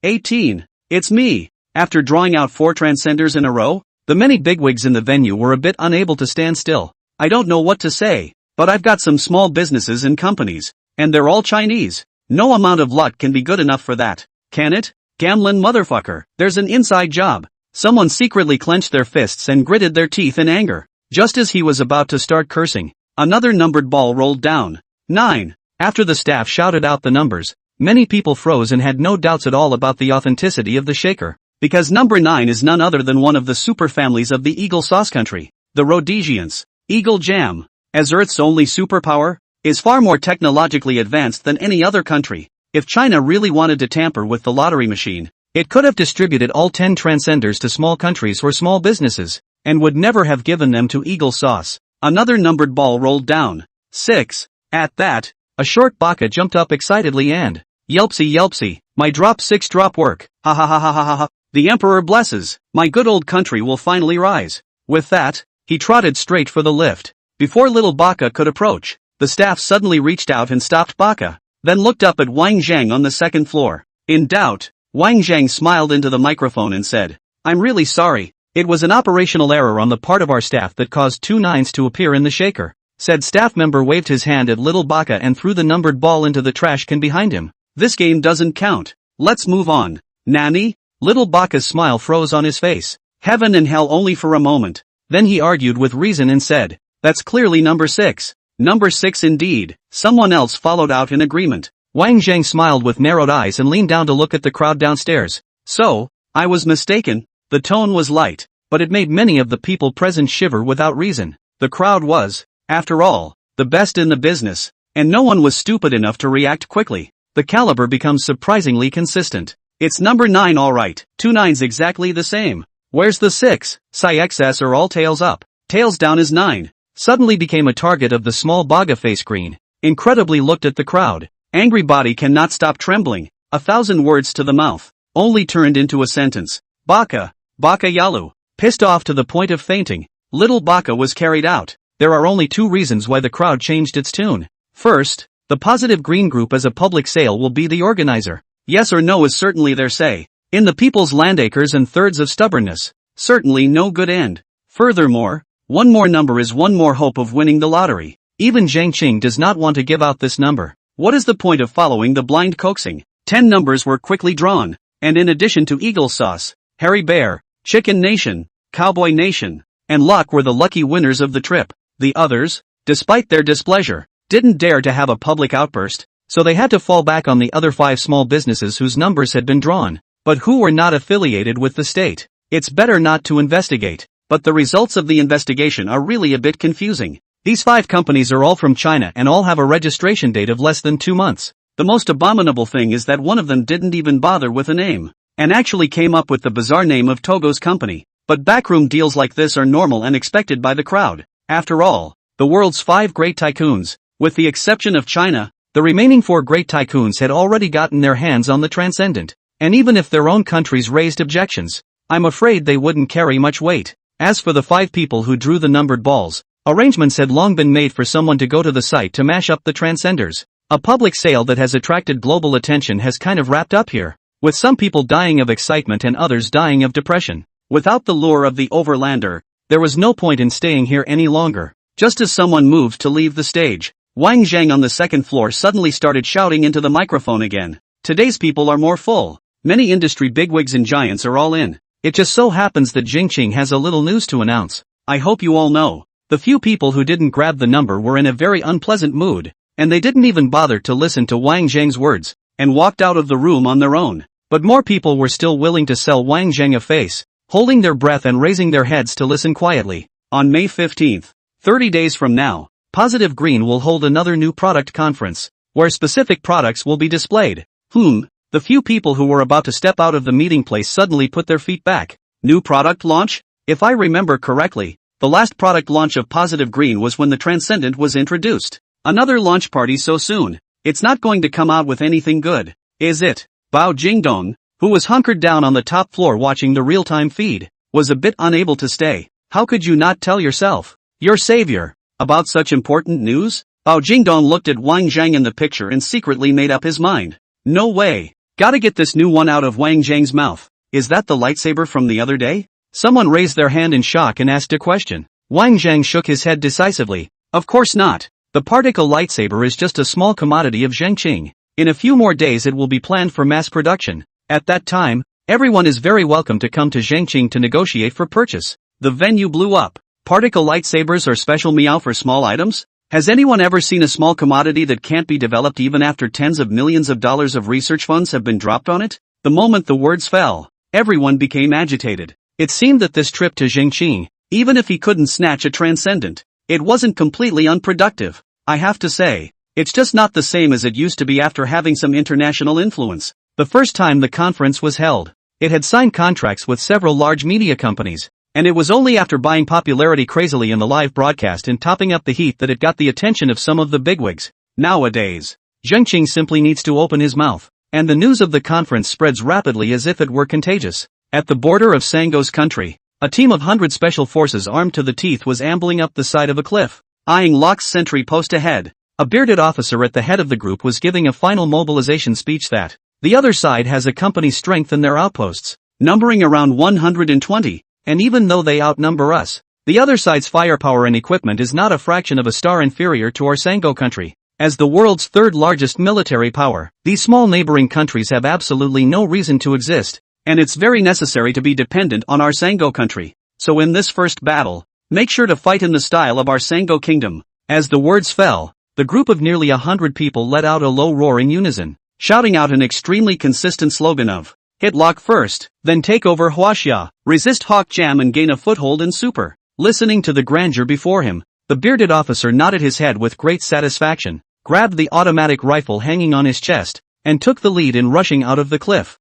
18. It's me. After drawing out 4 transcenders in a row, the many bigwigs in the venue were a bit unable to stand still. I don't know what to say, but I've got some small businesses and companies, and they're all Chinese. No amount of luck can be good enough for that, can it? Gamlin motherfucker, there's an inside job. Someone secretly clenched their fists and gritted their teeth in anger. Just as he was about to start cursing, another numbered ball rolled down. 9. After the staff shouted out the numbers, many people froze and had no doubts at all about the authenticity of the shaker. Because number 9 is none other than one of the superfamilies of the Eagle Sauce country, the Rhodesians. Eagle Jam, as Earth's only superpower, is far more technologically advanced than any other country. If China really wanted to tamper with the lottery machine, it could have distributed all 10 transcenders to small countries or small businesses, and would never have given them to Eagle Sauce. Another numbered ball rolled down. 6. At that, a short baka jumped up excitedly and, Yelpsy, my drop 6 drop work, ha ha ha ha ha ha. The Emperor blesses, my good old country will finally rise. With that, he trotted straight for the lift. Before little Baka could approach, the staff suddenly reached out and stopped Baka, then looked up at Wang Zhang on the second floor. In doubt, Wang Zhang smiled into the microphone and said, I'm really sorry, it was an operational error on the part of our staff that caused 2 9s to appear in the shaker. Said staff member waved his hand at little Baka and threw the numbered ball into the trash can behind him. This game doesn't count. Let's move on. Nani? Little Baka's smile froze on his face. Heaven and hell only for a moment. Then he argued with reason and said, that's clearly number 6. Number 6 indeed. Someone else followed out in agreement. Wang Zhang smiled with narrowed eyes and leaned down to look at the crowd downstairs. So, I was mistaken. The tone was light, but it made many of the people present shiver without reason. The crowd was, after all, the best in the business, and no one was stupid enough to react quickly. The caliber becomes surprisingly consistent. It's number 9 alright, 2 9s exactly the same. Where's the 6? XS or all tails up. Tails down is 9. Suddenly became a target of the small Baga face screen. Incredibly looked at the crowd. Angry body cannot stop trembling. 1,000 words to the mouth. Only turned into a sentence. Baka Yalu. Pissed off to the point of fainting. Little Baka was carried out. There are only 2 reasons why the crowd changed its tune. First, the Positive Green Group as a public sale will be the organizer. Yes or no is certainly their say. In the people's land acres and thirds of stubbornness. Certainly no good end. Furthermore, one more number is one more hope of winning the lottery. Even Zhang Qing does not want to give out this number. What is the point of following the blind coaxing? 10 numbers were quickly drawn, and in addition to Eagle Sauce, Hairy Bear, Chicken Nation, Cowboy Nation, and Luck were the lucky winners of the trip. The others, despite their displeasure, didn't dare to have a public outburst, so they had to fall back on the other 5 small businesses whose numbers had been drawn, but who were not affiliated with the state. It's better not to investigate, but the results of the investigation are really a bit confusing. These 5 companies are all from China and all have a registration date of less than 2 months. The most abominable thing is that one of them didn't even bother with a name. and actually came up with the bizarre name of Togo's company. But backroom deals like this are normal and expected by the crowd. After all, the world's 5 great tycoons, with the exception of China, the remaining 4 great tycoons had already gotten their hands on the transcendent. And even if their own countries raised objections, I'm afraid they wouldn't carry much weight. As for the 5 people who drew the numbered balls, arrangements had long been made for someone to go to the site to mash up the transcenders. A public sale that has attracted global attention has kind of wrapped up here, with some people dying of excitement and others dying of depression. Without the lure of the overlander, there was no point in staying here any longer. Just as someone moved to leave the stage, Wang Zhang on the second floor suddenly started shouting into the microphone again. Today's people are more full. Many industry bigwigs and giants are all in. It just so happens that Jingqing has a little news to announce. I hope you all know. The few people who didn't grab the number were in a very unpleasant mood, and they didn't even bother to listen to Wang Zhang's words, and walked out of the room on their own. But more people were still willing to sell Wang Zhang a face, holding their breath and raising their heads to listen quietly. On May 15th, 30 days from now, Positive Green will hold another new product conference, where specific products will be displayed. The few people who were about to step out of the meeting place suddenly put their feet back. New product launch? If I remember correctly, the last product launch of Positive Green was when the Transcendent was introduced. Another launch party so soon? It's not going to come out with anything good, is it? Bao Jingdong, who was hunkered down on the top floor watching the real-time feed, was a bit unable to stay. How could you not tell yourself, your savior, about such important news? Bao Jingdong looked at Wang Zhang in the picture and secretly made up his mind. No way. Gotta get this new one out of Wang Zhang's mouth. Is that the lightsaber from the other day? Someone raised their hand in shock and asked a question. Wang Zhang shook his head decisively. Of course not. The particle lightsaber is just a small commodity of Zhengqing. In a few more days it will be planned for mass production. At that time, everyone is very welcome to come to Zhengqing to negotiate for purchase. The venue blew up. Particle lightsabers are special meow for small items? Has anyone ever seen a small commodity that can't be developed even after tens of millions of dollars of research funds have been dropped on it? The moment the words fell, everyone became agitated. It seemed that this trip to Zhengqing, even if he couldn't snatch a transcendent, it wasn't completely unproductive. I have to say, it's just not the same as it used to be after having some international influence. The first time the conference was held, it had signed contracts with several large media companies. And it was only after buying popularity crazily in the live broadcast and topping up the heat that it got the attention of some of the bigwigs. Nowadays, Zhengqing simply needs to open his mouth, and the news of the conference spreads rapidly as if it were contagious. At the border of Sango's country, a team of 100 special forces armed to the teeth was ambling up the side of a cliff, eyeing Locke's sentry post ahead. A bearded officer at the head of the group was giving a final mobilization speech that the other side has a company's strength in their outposts, numbering around 120. And even though they outnumber us, the other side's firepower and equipment is not a fraction of a star inferior to our Sango country. As the world's third largest military power, these small neighboring countries have absolutely no reason to exist, and it's very necessary to be dependent on our Sango country. So in this first battle, make sure to fight in the style of our Sango kingdom. As the words fell, the group of nearly 100 people let out a low roar in unison, shouting out an extremely consistent slogan of hit Locke first, then take over Huaxia, resist Hawk Jam and gain a foothold in Super. Listening to the grandeur before him, the bearded officer nodded his head with great satisfaction, grabbed the automatic rifle hanging on his chest, and took the lead in rushing out of the cliff.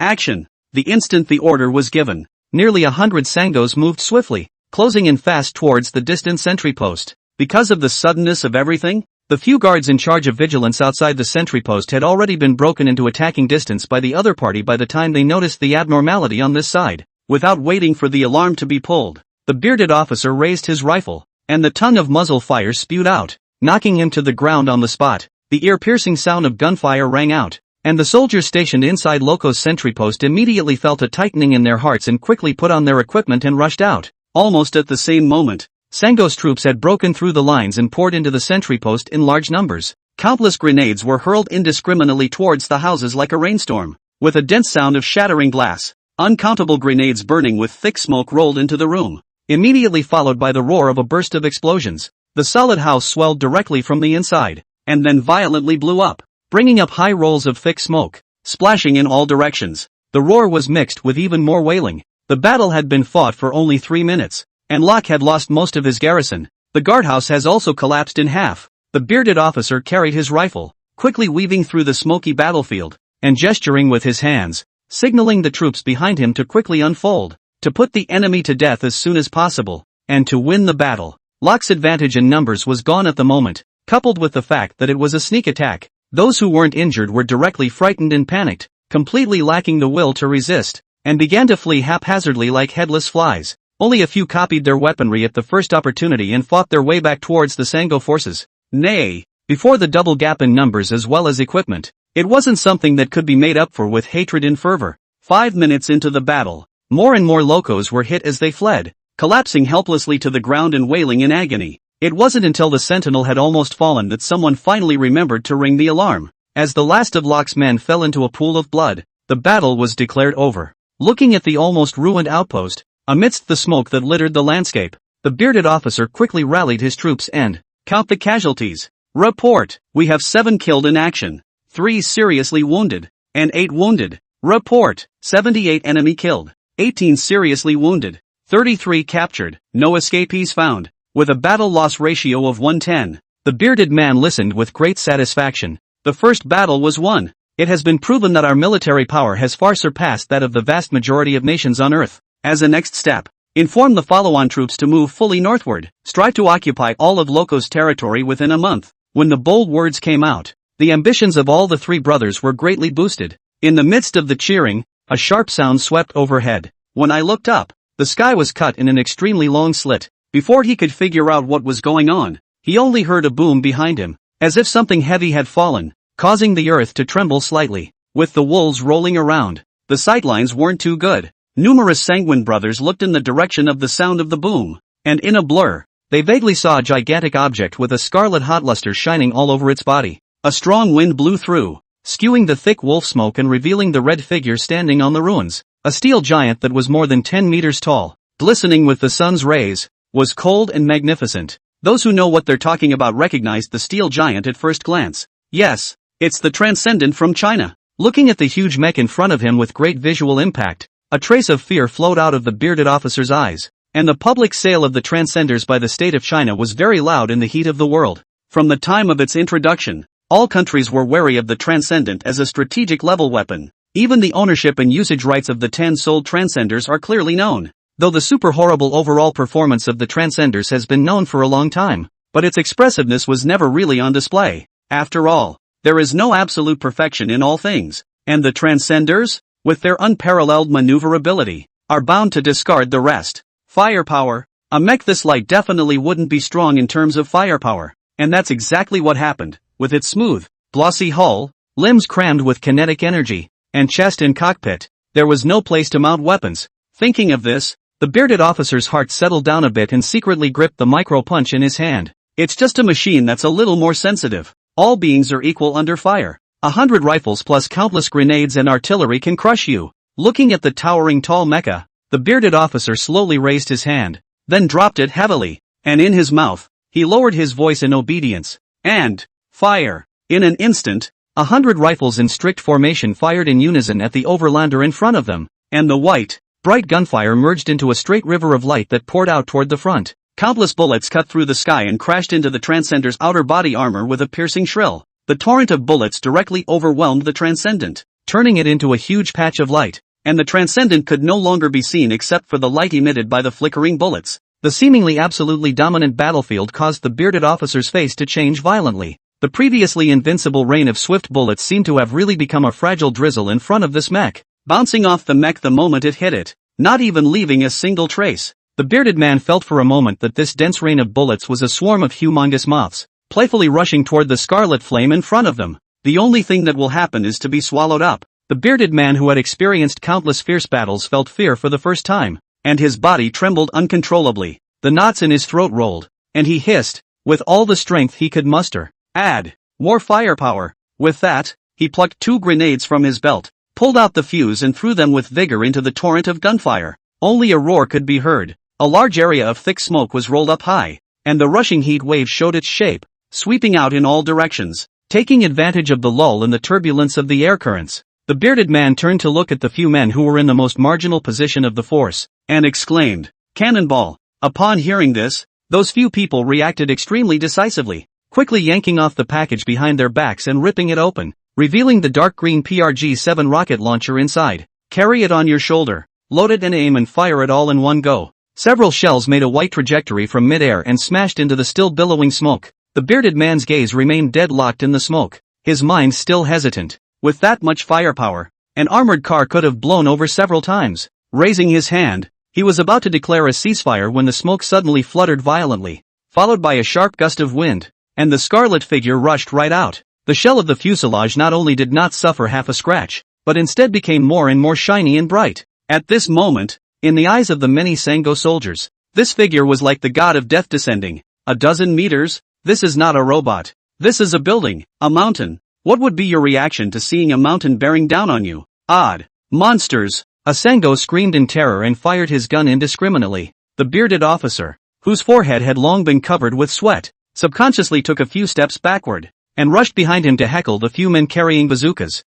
Action! The instant the order was given, nearly 100 Sangos moved swiftly, closing in fast towards the distant sentry post. Because of the suddenness of everything, the few guards in charge of vigilance outside the sentry post had already been broken into attacking distance by the other party by the time they noticed the abnormality on this side. Without waiting for the alarm to be pulled, the bearded officer raised his rifle, and the tongue of muzzle fire spewed out, knocking him to the ground on the spot. The ear-piercing sound of gunfire rang out, and the soldiers stationed inside Loco's sentry post immediately felt a tightening in their hearts and quickly put on their equipment and rushed out. Almost at the same moment, Sango's troops had broken through the lines and poured into the sentry post in large numbers. Countless grenades were hurled indiscriminately towards the houses like a rainstorm, with a dense sound of shattering glass. Uncountable grenades burning with thick smoke rolled into the room, immediately followed by the roar of a burst of explosions. The solid house swelled directly from the inside, and then violently blew up, bringing up high rolls of thick smoke, splashing in all directions. The roar was mixed with even more wailing. The battle had been fought for only 3 minutes. And Locke had lost most of his garrison. The guardhouse has also collapsed in half. The bearded officer carried his rifle, quickly weaving through the smoky battlefield, and gesturing with his hands. signaling the troops behind him to quickly unfold, to put the enemy to death as soon as possible, and to win the battle. Locke's advantage in numbers was gone at the moment, coupled with the fact that it was a sneak attack. Those who weren't injured were directly frightened and panicked, completely lacking the will to resist, and began to flee haphazardly like headless flies. Only a few copied their weaponry at the first opportunity and fought their way back towards the Sango forces. Nay, before the double gap in numbers as well as equipment, it wasn't something that could be made up for with hatred and fervor. 5 minutes into the battle, more and more locos were hit as they fled, collapsing helplessly to the ground and wailing in agony. It wasn't until the sentinel had almost fallen that someone finally remembered to ring the alarm. As the last of Locke's men fell into a pool of blood, the battle was declared over. Looking at the almost ruined outpost, amidst the smoke that littered the landscape, the bearded officer quickly rallied his troops and, "Count the casualties. Report, we have 7 killed in action, 3 seriously wounded, and 8 wounded. Report, 78 enemy killed, 18 seriously wounded, 33 captured, no escapees found." With a battle loss ratio of 1:10, the bearded man listened with great satisfaction. The first battle was won. It has been proven that our military power has far surpassed that of the vast majority of nations on Earth. As a next step, inform the follow-on troops to move fully northward. Strive to occupy all of Loco's territory within a month. When the bold words came out, the ambitions of all the 3 brothers were greatly boosted. In the midst of the cheering, a sharp sound swept overhead. When I looked up, the sky was cut in an extremely long slit. Before he could figure out what was going on, he only heard a boom behind him, as if something heavy had fallen, causing the earth to tremble slightly. With the wolves rolling around, the sightlines weren't too good. Numerous sanguine brothers looked in the direction of the sound of the boom, and in a blur, they vaguely saw a gigantic object with a scarlet hot luster shining all over its body. A strong wind blew through, skewing the thick wolf smoke and revealing the red figure standing on the ruins. A steel giant that was more than 10 meters tall, glistening with the sun's rays, was cold and magnificent. Those who know what they're talking about recognized the steel giant at first glance. Yes, it's the Transcendent from China. Looking at the huge mech in front of him with great visual impact, a trace of fear flowed out of the bearded officer's eyes, and the public sale of the Transcenders by the state of China was very loud in the heat of the world. From the time of its introduction, all countries were wary of the Transcendent as a strategic level weapon. Even the ownership and usage rights of the 10 sold Transcenders are clearly known. Though the super horrible overall performance of the Transcenders has been known for a long time, but its expressiveness was never really on display. After all, there is no absolute perfection in all things, and the Transcenders, with their unparalleled maneuverability, are bound to discard the rest. Firepower. A mech this light definitely wouldn't be strong in terms of firepower, and that's exactly what happened. With its smooth, glossy hull, limbs crammed with kinetic energy, and chest and cockpit, there was no place to mount weapons. Thinking of this, the bearded officer's heart settled down a bit and secretly gripped the micro-punch in his hand. It's just a machine that's a little more sensitive. All beings are equal under fire. 100 rifles plus countless grenades and artillery can crush you. Looking at the towering tall mecha, the bearded officer slowly raised his hand, then dropped it heavily, and in his mouth, he lowered his voice in obedience. And, fire! In an instant, 100 rifles in strict formation fired in unison at the overlander in front of them, and the white, bright gunfire merged into a straight river of light that poured out toward the front. Countless bullets cut through the sky and crashed into the Transcender's outer body armor with a piercing shrill. The torrent of bullets directly overwhelmed the Transcendent, turning it into a huge patch of light, and the Transcendent could no longer be seen except for the light emitted by the flickering bullets. The seemingly absolutely dominant battlefield caused the bearded officer's face to change violently. The previously invincible rain of swift bullets seemed to have really become a fragile drizzle in front of this mech, bouncing off the mech the moment it hit it, not even leaving a single trace. The bearded man felt for a moment that this dense rain of bullets was a swarm of humongous moths, playfully rushing toward the scarlet flame in front of them. The only thing that will happen is to be swallowed up. The bearded man who had experienced countless fierce battles felt fear for the first time, and his body trembled uncontrollably. The knots in his throat rolled, and he hissed, with all the strength he could muster, "Add more firepower." With that, he plucked 2 grenades from his belt, pulled out the fuse and threw them with vigor into the torrent of gunfire. Only a roar could be heard. A large area of thick smoke was rolled up high, and the rushing heat wave showed its shape, sweeping out in all directions, taking advantage of the lull in the turbulence of the air currents. The bearded man turned to look at the few men who were in the most marginal position of the force, and exclaimed, "Cannonball!" Upon hearing this, those few people reacted extremely decisively, quickly yanking off the package behind their backs and ripping it open, revealing the dark green PRG-7 rocket launcher inside. Carry it on your shoulder. Load it and aim and fire it all in one go. Several shells made a white trajectory from mid-air and smashed into the still billowing smoke. The bearded man's gaze remained dead-locked in the smoke, his mind still hesitant. With that much firepower, an armored car could have blown over several times. Raising his hand, he was about to declare a ceasefire when the smoke suddenly fluttered violently, followed by a sharp gust of wind, and the scarlet figure rushed right out. The shell of the fuselage not only did not suffer half a scratch, but instead became more and more shiny and bright. At this moment, in the eyes of the many Sango soldiers, this figure was like the god of death descending. A dozen meters? This is not a robot. This is a building, a mountain. What would be your reaction to seeing a mountain bearing down on you? Odd. Monsters. A Sango screamed in terror and fired his gun indiscriminately. The bearded officer, whose forehead had long been covered with sweat, subconsciously took a few steps backward, and rushed behind him to heckle the few men carrying bazookas.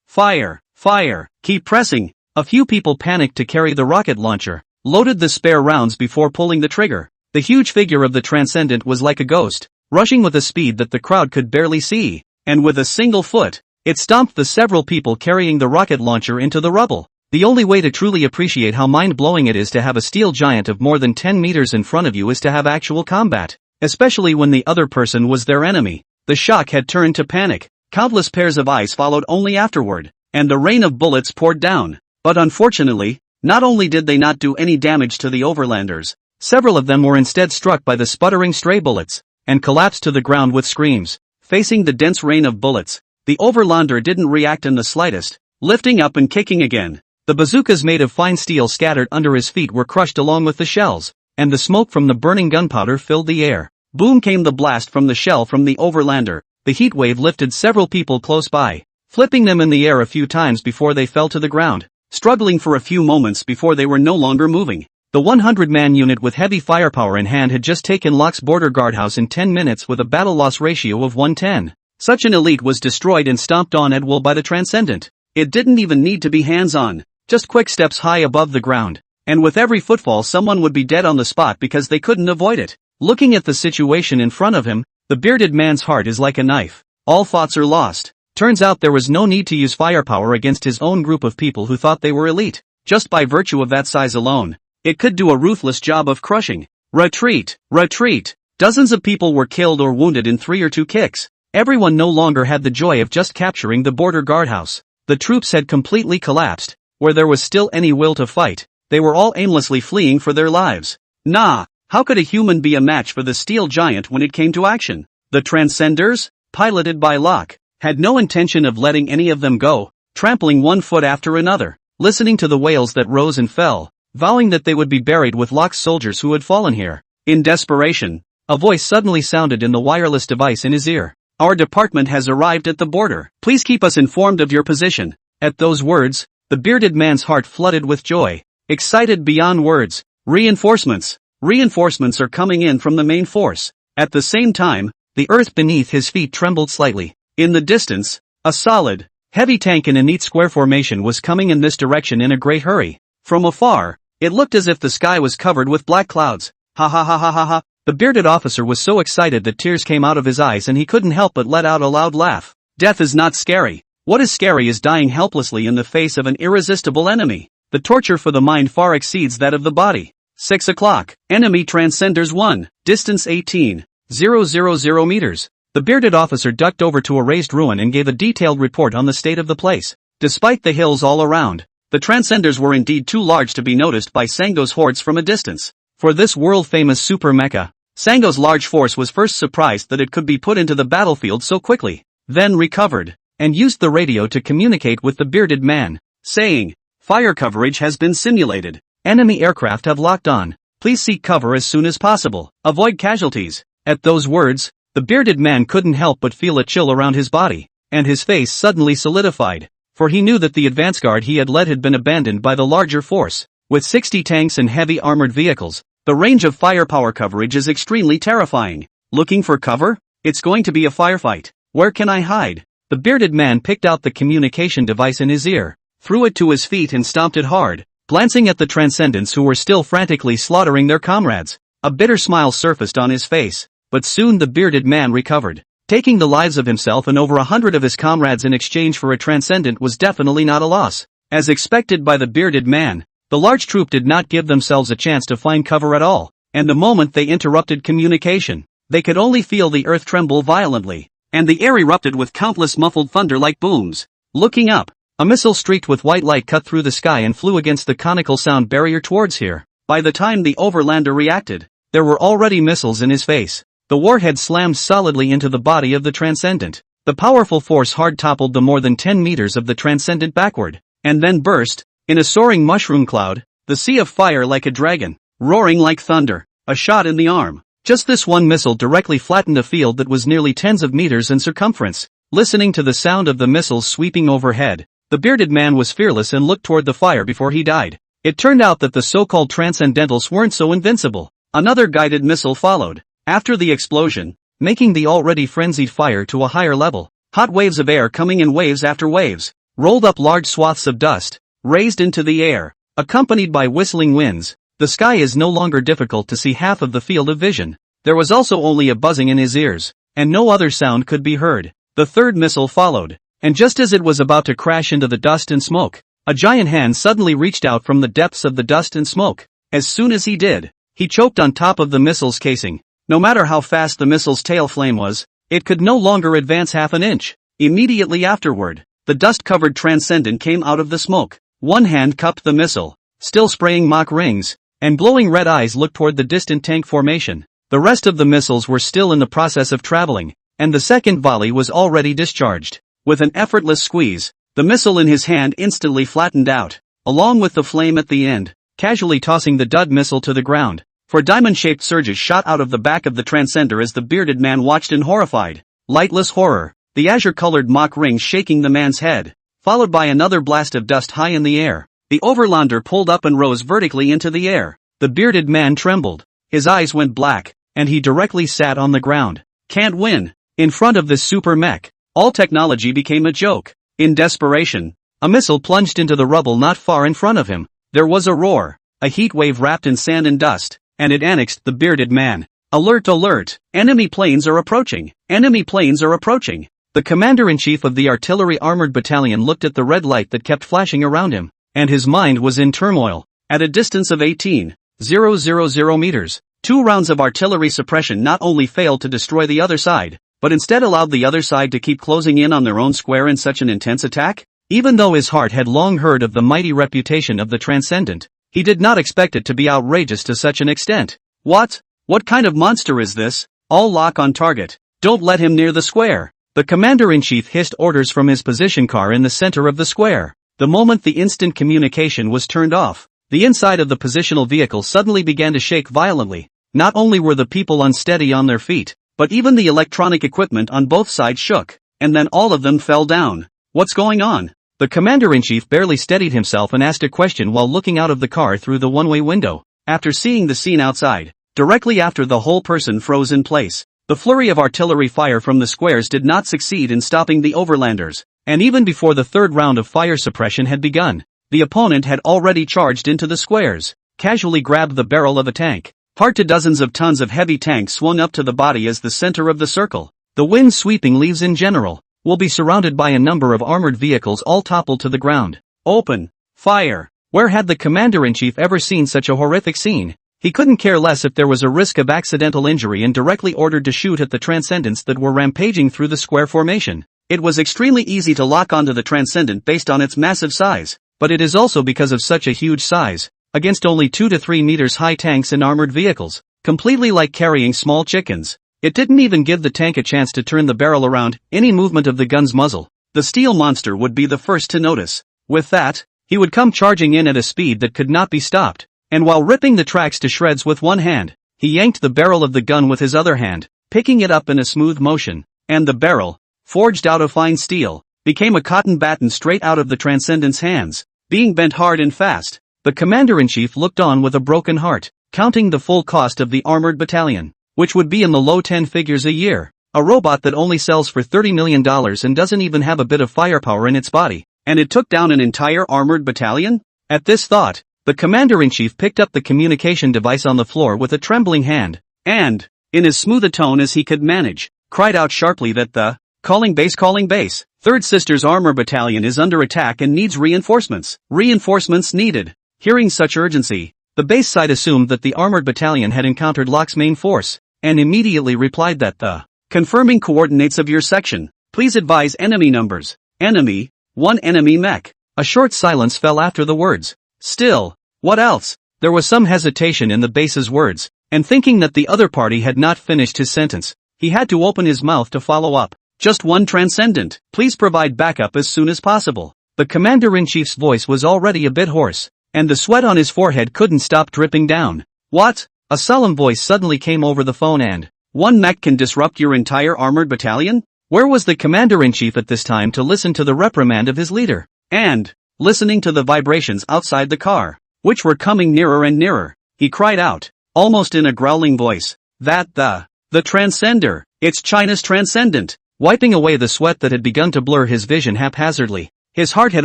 Fire! Fire! Keep pressing! A few people panicked to carry the rocket launcher, loaded the spare rounds before pulling the trigger. The huge figure of the Transcendent was like a ghost, rushing with a speed that the crowd could barely see, and with a single foot, it stomped the several people carrying the rocket launcher into the rubble. The only way to truly appreciate how mind-blowing it is to have a steel giant of more than 10 meters in front of you is to have actual combat, especially when the other person was their enemy. The shock had turned to panic. Countless pairs of eyes followed only afterward, and the rain of bullets poured down. But unfortunately, not only did they not do any damage to the overlanders, several of them were instead struck by the sputtering stray bullets, and collapsed to the ground with screams. Facing the dense rain of bullets, the overlander didn't react in the slightest, lifting up and kicking again. The bazookas made of fine steel scattered under his feet were crushed along with the shells, and the smoke from the burning gunpowder filled the air. Boom came the blast from the shell from the overlander. The heat wave lifted several people close by, flipping them in the air a few times before they fell to the ground, struggling for a few moments before they were no longer moving. The 100-man unit with heavy firepower in hand had just taken Locke's border guardhouse in 10 minutes with a battle-loss ratio of 1:10. Such an elite was destroyed and stomped on at will by the Transcendent. It didn't even need to be hands-on, just quick steps high above the ground, and with every footfall someone would be dead on the spot because they couldn't avoid it. Looking at the situation in front of him, the bearded man's heart is like a knife. All thoughts are lost. Turns out there was no need to use firepower against his own group of people who thought they were elite. Just by virtue of that size alone, it could do a ruthless job of crushing. Retreat! Retreat! Dozens of people were killed or wounded in 3 or 2 kicks. Everyone no longer had the joy of just capturing the border guardhouse. The troops had completely collapsed. Where there was still any will to fight, they were all aimlessly fleeing for their lives. How could a human be a match for the steel giant when it came to action? The Transcenders, piloted by Locke, had no intention of letting any of them go, trampling one foot after another, listening to the wails that rose and fell, vowing that they would be buried with Locke's soldiers who had fallen here. In desperation, a voice suddenly sounded in the wireless device in his ear. Our department has arrived at the border. Please keep us informed of your position. At those words, the bearded man's heart flooded with joy, excited beyond words. Reinforcements! Reinforcements are coming in from the main force. At the same time, the earth beneath his feet trembled slightly. In the distance, a solid, heavy tank in a neat square formation was coming in this direction in a great hurry. From afar, it looked as if the sky was covered with black clouds. Ha ha ha ha ha ha. The bearded officer was so excited that tears came out of his eyes and he couldn't help but let out a loud laugh. Death is not scary. What is scary is dying helplessly in the face of an irresistible enemy. The torture for the mind far exceeds that of the body. 6 o'clock. Enemy Transcenders 1. Distance 18,000 meters. The bearded officer ducked over to a raised ruin and gave a detailed report on the state of the place. Despite the hills all around, the Transcenders were indeed too large to be noticed by Sango's hordes from a distance. For this world-famous super mecha, Sango's large force was first surprised that it could be put into the battlefield so quickly, then recovered, and used the radio to communicate with the bearded man, saying, "Fire coverage has been simulated. Enemy aircraft have locked on. Please seek cover as soon as possible. Avoid casualties." At those words, the bearded man couldn't help but feel a chill around his body, and his face suddenly solidified, for he knew that the advance guard he had led had been abandoned by the larger force. With 60 tanks and heavy armored vehicles, the range of firepower coverage is extremely terrifying. Looking for cover? It's going to be a firefight. Where can I hide? The bearded man picked out the communication device in his ear, threw it to his feet and stomped it hard, glancing at the Transcendents who were still frantically slaughtering their comrades. A bitter smile surfaced on his face, but soon the bearded man recovered. Taking the lives of himself and over 100 of his comrades in exchange for a Transcendent was definitely not a loss. As expected by the bearded man, the large troop did not give themselves a chance to find cover at all, and the moment they interrupted communication, they could only feel the earth tremble violently, and the air erupted with countless muffled thunder-like booms. Looking up, a missile streaked with white light cut through the sky and flew against the conical sound barrier towards here. By the time the overlander reacted, there were already missiles in his face. The warhead slammed solidly into the body of the Transcendent. The powerful force hard toppled the more than 10 meters of the Transcendent backward, and then burst, in a soaring mushroom cloud, the sea of fire like a dragon, roaring like thunder, a shot in the arm. Just this one missile directly flattened a field that was nearly tens of meters in circumference. Listening to the sound of the missiles sweeping overhead, the bearded man was fearless and looked toward the fire before he died. It turned out that the so-called Transcendentals weren't so invincible. Another guided missile followed. After the explosion, making the already frenzied fire to a higher level, hot waves of air coming in waves after waves, rolled up large swaths of dust, raised into the air, accompanied by whistling winds. The sky is no longer difficult to see half of the field of vision. There was also only a buzzing in his ears, and no other sound could be heard. The third missile followed, and just as it was about to crash into the dust and smoke, a giant hand suddenly reached out from the depths of the dust and smoke. As soon as he did, he choked on top of the missile's casing. No matter how fast the missile's tail flame was, it could no longer advance half an inch. Immediately afterward, the dust-covered Transcendent came out of the smoke. One hand cupped the missile, still spraying mock rings, and glowing red eyes looked toward the distant tank formation. The rest of the missiles were still in the process of traveling, and the second volley was already discharged. With an effortless squeeze, the missile in his hand instantly flattened out, along with the flame at the end, casually tossing the dud missile to the ground. Four diamond-shaped surges shot out of the back of the Transcender as the bearded man watched in horrified, lightless horror, the azure-colored mock ring shaking the man's head, followed by another blast of dust high in the air. The overlander pulled up and rose vertically into the air. The bearded man trembled. His eyes went black, and he directly sat on the ground. Can't win. In front of this super mech, all technology became a joke. In desperation, a missile plunged into the rubble not far in front of him. There was a roar, a heat wave wrapped in sand and dust, and it annexed the bearded man. Alert, alert! Enemy planes are approaching! Enemy planes are approaching! The commander-in-chief of the artillery armored battalion looked at the red light that kept flashing around him, and his mind was in turmoil. At a distance of 18,000 meters, 2 rounds of artillery suppression not only failed to destroy the other side, but instead allowed the other side to keep closing in on their own square in such an intense attack? Even though his heart had long heard of the mighty reputation of the Transcendent, he did not expect it to be outrageous to such an extent. What kind of monster is this? All lock on target. Don't let him near the square. The commander-in-chief hissed orders from his position car in the center of the square. The moment the instant communication was turned off, the inside of the positional vehicle suddenly began to shake violently. Not only were the people unsteady on their feet, but even the electronic equipment on both sides shook, and then all of them fell down. What's going on? The commander-in-chief barely steadied himself and asked a question while looking out of the car through the one-way window. After seeing the scene outside, directly after the whole person froze in place, the flurry of artillery fire from the squares did not succeed in stopping the overlanders, and even before the third round of fire suppression had begun, the opponent had already charged into the squares, casually grabbed the barrel of a tank. Part to dozens of tons of heavy tanks swung up to the body as the center of the circle. The wind sweeping leaves in general will be surrounded by a number of armored vehicles all toppled to the ground. Open fire! Where had the commander-in-chief ever seen such a horrific scene? He couldn't care less if there was a risk of accidental injury and directly ordered to shoot at the Transcendents that were rampaging through the square formation. It was extremely easy to lock onto the Transcendent based on its massive size, but it is also because of such a huge size, against only 2 to 3 meters high tanks and armored vehicles, completely like carrying small chickens. It didn't even give the tank a chance to turn the barrel around. Any movement of the gun's muzzle, the steel monster would be the first to notice. With that, he would come charging in at a speed that could not be stopped, and while ripping the tracks to shreds with one hand, he yanked the barrel of the gun with his other hand, picking it up in a smooth motion, and the barrel, forged out of fine steel, became a cotton batten straight out of the Transcendent's hands, being bent hard and fast. The commander-in-chief looked on with a broken heart, counting the full cost of the armored battalion, which would be in the low 10 figures a year. A robot that only sells for $30 million and doesn't even have a bit of firepower in its body, and it took down an entire armored battalion? At this thought, the commander-in-chief picked up the communication device on the floor with a trembling hand, and, in as smooth a tone as he could manage, cried out sharply that the Calling base, calling base. Third Sister's armor battalion is under attack and needs reinforcements. Reinforcements needed. Hearing such urgency, the base side assumed that the armored battalion had encountered Locke's main force, and immediately replied that the confirming coordinates of your section. Please advise enemy numbers. Enemy, 1 enemy mech. A short silence fell after the words. Still, what else? There was some hesitation in the base's words, and thinking that the other party had not finished his sentence, he had to open his mouth to follow up. Just 1 transcendent. Please provide backup as soon as possible. The commander-in-chief's voice was already a bit hoarse, and the sweat on his forehead couldn't stop dripping down. What? A solemn voice suddenly came over the phone and, 1 mech can disrupt your entire armored battalion? Where was the commander-in-chief at this time to listen to the reprimand of his leader? And, listening to the vibrations outside the car, which were coming nearer and nearer, he cried out, almost in a growling voice, that the Transcender, it's China's Transcendent. Wiping away the sweat that had begun to blur his vision haphazardly, his heart had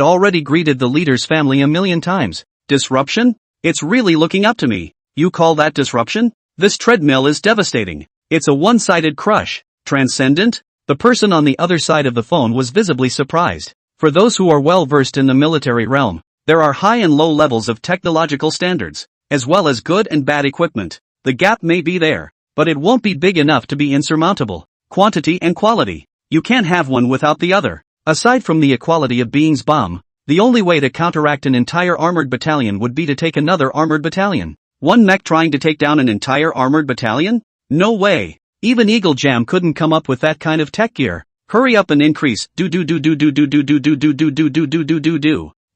already greeted the leader's family a million times. Disruption? It's really looking up to me. You call that disruption? This treadmill is devastating. It's a one-sided crush. Transcendent? The person on the other side of the phone was visibly surprised. For those who are well versed in the military realm, there are high and low levels of technological standards, as well as good and bad equipment. The gap may be there, but it won't be big enough to be insurmountable. Quantity and quality. You can't have one without the other. Aside from the equality of being's bomb, the only way to counteract an entire armored battalion would be to take another armored battalion. 1 mech trying to take down an entire armored battalion? No way. Even Eagle Jam couldn't come up with that kind of tech gear. Hurry up and increase. Do.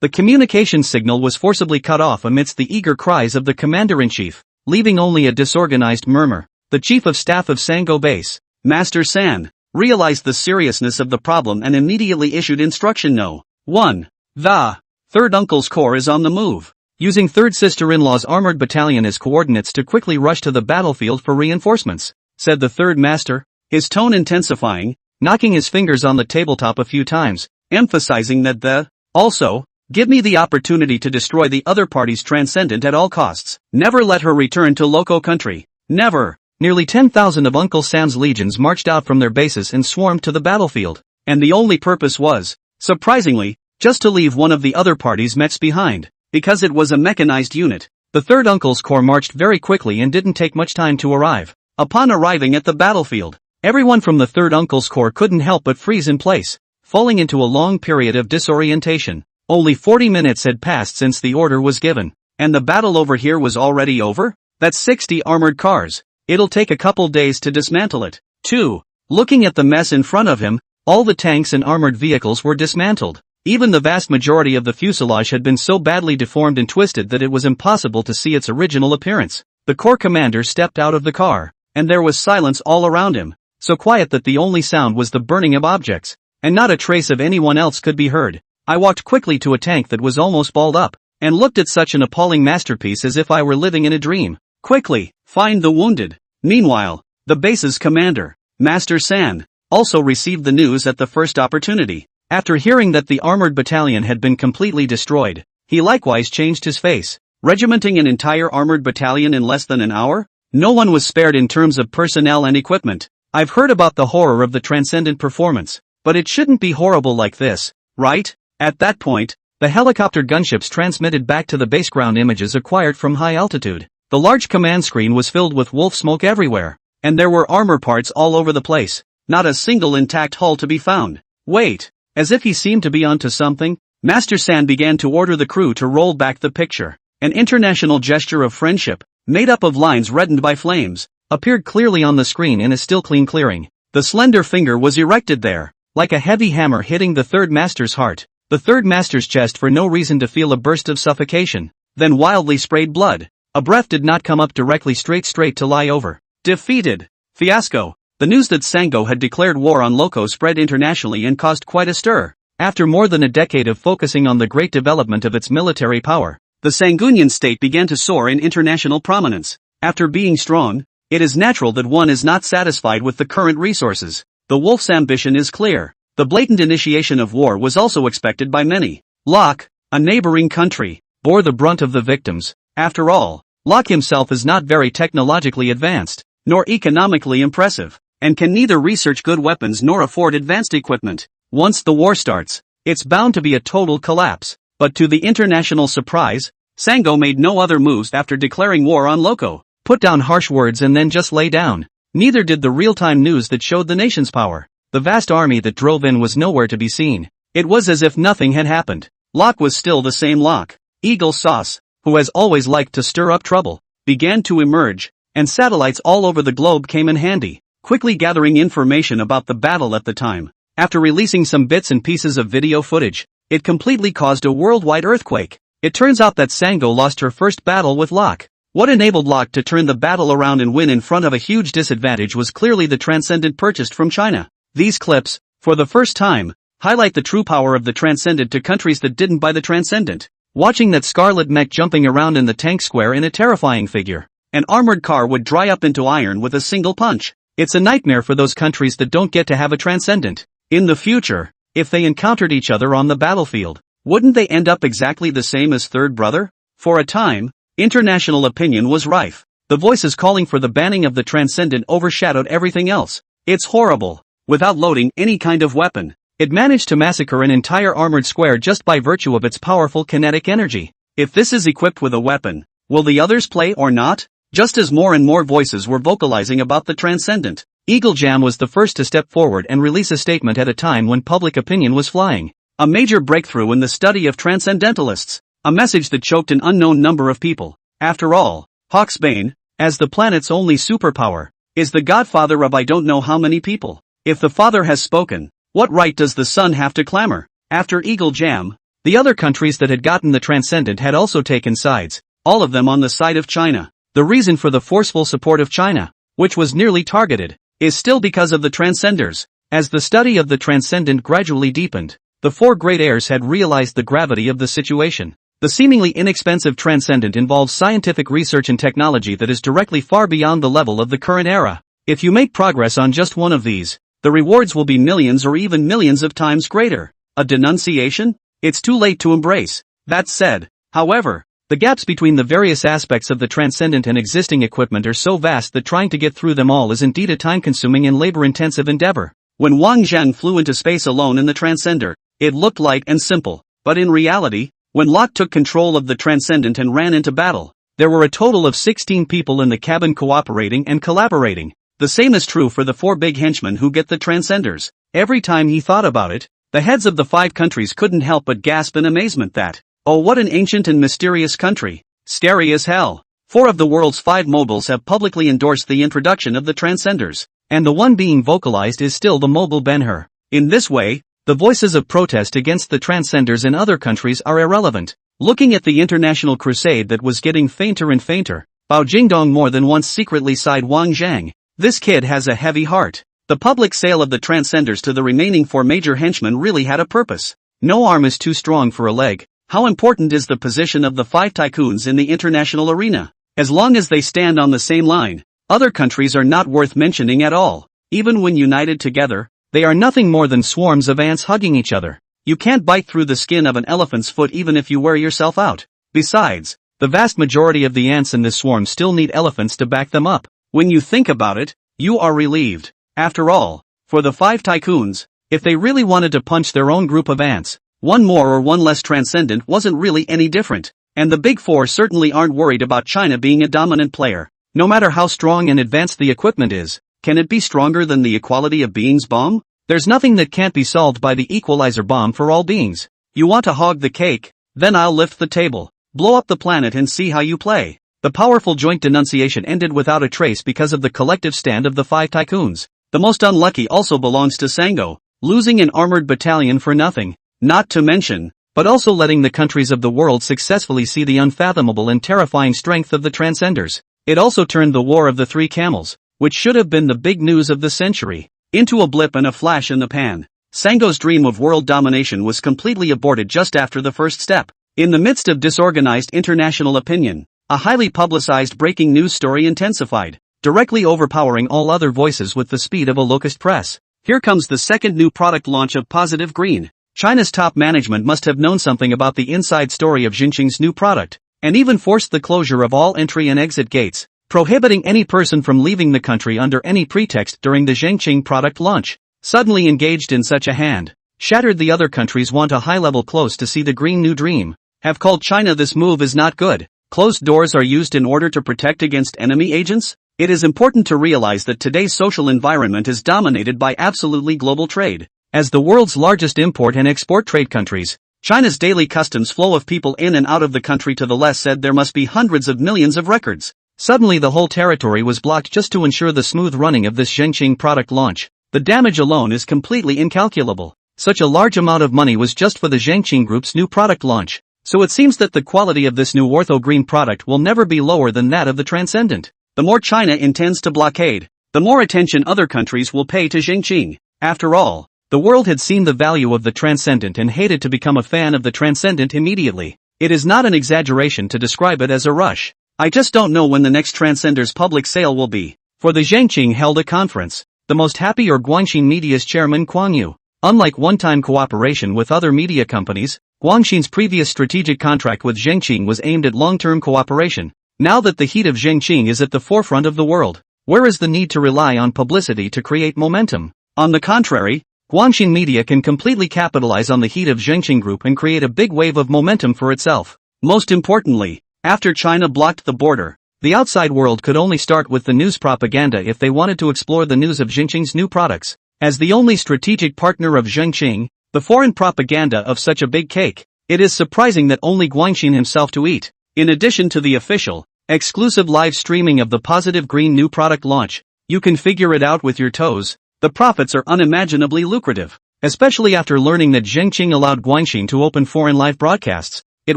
The communication signal was forcibly cut off amidst the eager cries of the commander-in-chief, leaving only a disorganized murmur. The chief of staff of Sango Base, Master San, realized the seriousness of the problem and immediately issued instruction no. 1. The Third Uncle's Corps is on the move, using Third Sister-in-law's armored battalion as coordinates to quickly rush to the battlefield for reinforcements, said the Third Master, his tone intensifying, knocking his fingers on the tabletop a few times, emphasizing that also, give me the opportunity to destroy the other party's Transcendent at all costs. Never let her return to Loco Country. Never. Nearly 10,000 of Uncle Sam's legions marched out from their bases and swarmed to the battlefield, and the only purpose was, surprisingly, just to leave one of the other party's mechs behind, because it was a mechanized unit. The Third Uncle's Corps marched very quickly and didn't take much time to arrive. Upon arriving at the battlefield, everyone from the Third Uncle's Corps couldn't help but freeze in place, falling into a long period of disorientation. Only 40 minutes had passed since the order was given, and the battle over here was already over? That's 60 armored cars. It'll take a couple days to dismantle it. 2. Looking at the mess in front of him, all the tanks and armored vehicles were dismantled. Even the vast majority of the fuselage had been so badly deformed and twisted that it was impossible to see its original appearance. The Corps commander stepped out of the car, and there was silence all around him, so quiet that the only sound was the burning of objects, and not a trace of anyone else could be heard. I walked quickly to a tank that was almost balled up, and looked at such an appalling masterpiece as if I were living in a dream. Quickly, find the wounded. Meanwhile, the base's commander, Master San, also received the news at the first opportunity. After hearing that the armored battalion had been completely destroyed, he likewise changed his face. Regimenting an entire armored battalion in less than an hour? No one was spared in terms of personnel and equipment. I've heard about the horror of the Transcendent performance, but it shouldn't be horrible like this, right? At that point, the helicopter gunships transmitted back to the base ground images acquired from high altitude. The large command screen was filled with wolf smoke everywhere, and there were armor parts all over the place. Not a single intact hull to be found. Wait, as if he seemed to be onto something, Master San began to order the crew to roll back the picture. An international gesture of friendship, made up of lines reddened by flames, appeared clearly on the screen in a still clean clearing. The slender finger was erected there, like a heavy hammer hitting the Third Master's heart. The Third Master's chest for no reason to feel a burst of suffocation, then wildly sprayed blood. A breath did not come up directly straight to lie over. Defeated. Fiasco. The news that Sango had declared war on Loco spread internationally and caused quite a stir. After more than a decade of focusing on the great development of its military power, the Sanguinian state began to soar in international prominence. After being strong, it is natural that one is not satisfied with the current resources. The wolf's ambition is clear. The blatant initiation of war was also expected by many. Locke, a neighboring country, bore the brunt of the victims. After all, Locke himself is not very technologically advanced, nor economically impressive, and can neither research good weapons nor afford advanced equipment. Once the war starts, it's bound to be a total collapse. But to the international surprise, Sango made no other moves after declaring war on Loco. Put down harsh words and then just lay down. Neither did the real-time news that showed the nation's power. The vast army that drove in was nowhere to be seen. It was as if nothing had happened. Locke was still the same Locke. Eagle Sauce, who has always liked to stir up trouble, began to emerge, and satellites all over the globe came in handy, quickly gathering information about the battle at the time. After releasing some bits and pieces of video footage, it completely caused a worldwide earthquake. It turns out that Sango lost her first battle with Locke. What enabled Locke to turn the battle around and win in front of a huge disadvantage was clearly the Transcendent purchased from China. These clips, for the first time, highlight the true power of the Transcendent to countries that didn't buy the Transcendent. Watching that scarlet mech jumping around in the tank square in a terrifying figure. An armored car would dry up into iron with a single punch. It's a nightmare for those countries that don't get to have a Transcendent. In the future, if they encountered each other on the battlefield, wouldn't they end up exactly the same as Third Brother? For a time, international opinion was rife. The voices calling for the banning of the Transcendent overshadowed everything else. It's horrible. Without loading any kind of weapon, it managed to massacre an entire armored square just by virtue of its powerful kinetic energy. If this is equipped with a weapon, will the others play or not? Just as more and more voices were vocalizing about the Transcendent, Eagle Jam was the first to step forward and release a statement at a time when public opinion was flying. A major breakthrough in the study of transcendentalists. A message that choked an unknown number of people. After all, Hawksbane, as the planet's only superpower, is the godfather of I don't know how many people. If the father has spoken, what right does the son have to clamor? After Eagle Jam, the other countries that had gotten the Transcendent had also taken sides, all of them on the side of China. The reason for the forceful support of China, which was nearly targeted, is still because of the Transcenders. As the study of the Transcendent gradually deepened, the four great heirs had realized the gravity of the situation. The seemingly inexpensive Transcendent involves scientific research and technology that is directly far beyond the level of the current era. If you make progress on just one of these, the rewards will be millions or even millions of times greater. A denunciation? It's too late to embrace. That said, however, the gaps between the various aspects of the Transcendent and existing equipment are so vast that trying to get through them all is indeed a time-consuming and labor-intensive endeavor. When Wang Zhen flew into space alone in the Transcender, it looked light and simple. But in reality, when Locke took control of the Transcendent and ran into battle, there were a total of 16 people in the cabin cooperating and collaborating. The same is true for the four big henchmen who get the Transcenders. Every time he thought about it, the heads of the 5 countries couldn't help but gasp in amazement that, oh, what an ancient and mysterious country. Scary as hell. 4 of the world's 5 mobiles have publicly endorsed the introduction of the Transcenders, and the one being vocalized is still the mobile Benhur. In this way, the voices of protest against the Transcenders in other countries are irrelevant. Looking at the international crusade that was getting fainter and fainter, Bao Jingdong more than once secretly sighed Wang Zhang. This kid has a heavy heart. The public sale of the Transcenders to the remaining 4 major henchmen really had a purpose. No arm is too strong for a leg. How important is the position of the 5 tycoons in the international arena? As long as they stand on the same line, other countries are not worth mentioning at all. Even when united together, they are nothing more than swarms of ants hugging each other. You can't bite through the skin of an elephant's foot even if you wear yourself out. Besides, the vast majority of the ants in this swarm still need elephants to back them up. When you think about it, you are relieved. After all, for the 5 tycoons, if they really wanted to punch their own group of ants, one more or one less Transcendent wasn't really any different. And the big 4 certainly aren't worried about China being a dominant player. No matter how strong and advanced the equipment is, can it be stronger than the Equality of Beings bomb? There's nothing that can't be solved by the Equalizer bomb for all beings. You want to hog the cake? Then I'll lift the table, blow up the planet and see how you play. The powerful joint denunciation ended without a trace because of the collective stand of the 5 tycoons. The most unlucky also belongs to Sango, losing an armored battalion for nothing, not to mention, but also letting the countries of the world successfully see the unfathomable and terrifying strength of the Transcenders. It also turned the War of the 3 Camels, which should have been the big news of the century, into a blip and a flash in the pan. Sango's dream of world domination was completely aborted just after the first step. In the midst of disorganized international opinion, a highly publicized breaking news story intensified, directly overpowering all other voices with the speed of a locust press. Here comes the second new product launch of Positive Green. China's top management must have known something about the inside story of Xinqing's new product, and even forced the closure of all entry and exit gates. prohibiting any person from leaving the country under any pretext during the Zhengqing product launch. Suddenly engaged in such a hand, shattered the other countries want a high level close to see the Green New Dream. Have called China this move is not good. Closed doors are used in order to protect against enemy agents? It is important to realize that today's social environment is dominated by absolutely global trade. As the world's largest import and export trade countries, China's daily customs flow of people in and out of the country to the less said there must be hundreds of millions of records. Suddenly the whole territory was blocked just to ensure the smooth running of this Zhengqing product launch. The damage alone is completely incalculable. Such a large amount of money was just for the Zhengqing Group's new product launch. So it seems that the quality of this new Ortho Green product will never be lower than that of the Transcendent. The more China intends to blockade, the more attention other countries will pay to Zhengqing. After all, the world had seen the value of the Transcendent and hated to become a fan of the Transcendent immediately. It is not an exaggeration to describe it as a rush. I just don't know when the next Transcender's public sale will be. For the Zhengqing held a conference. The most happy are Guangxin Media's chairman Kuang Yu. Unlike one-time cooperation with other media companies, Guangxin's previous strategic contract with Zhengqing was aimed at long-term cooperation. Now that the heat of Zhengqing is at the forefront of the world, where is the need to rely on publicity to create momentum? On the contrary, Guangxin Media can completely capitalize on the heat of Zhengqing Group and create a big wave of momentum for itself. Most importantly, after China blocked the border, the outside world could only start with the news propaganda if they wanted to explore the news of Zhengqing's new products. As the only strategic partner of Zhengqing, the foreign propaganda of such a big cake, it is surprising that only Guangxin himself to eat. In addition to the official, exclusive live streaming of the positive green new product launch, you can figure it out with your toes. The profits are unimaginably lucrative, especially after learning that Zhengqing allowed Guangxin to open foreign live broadcasts. It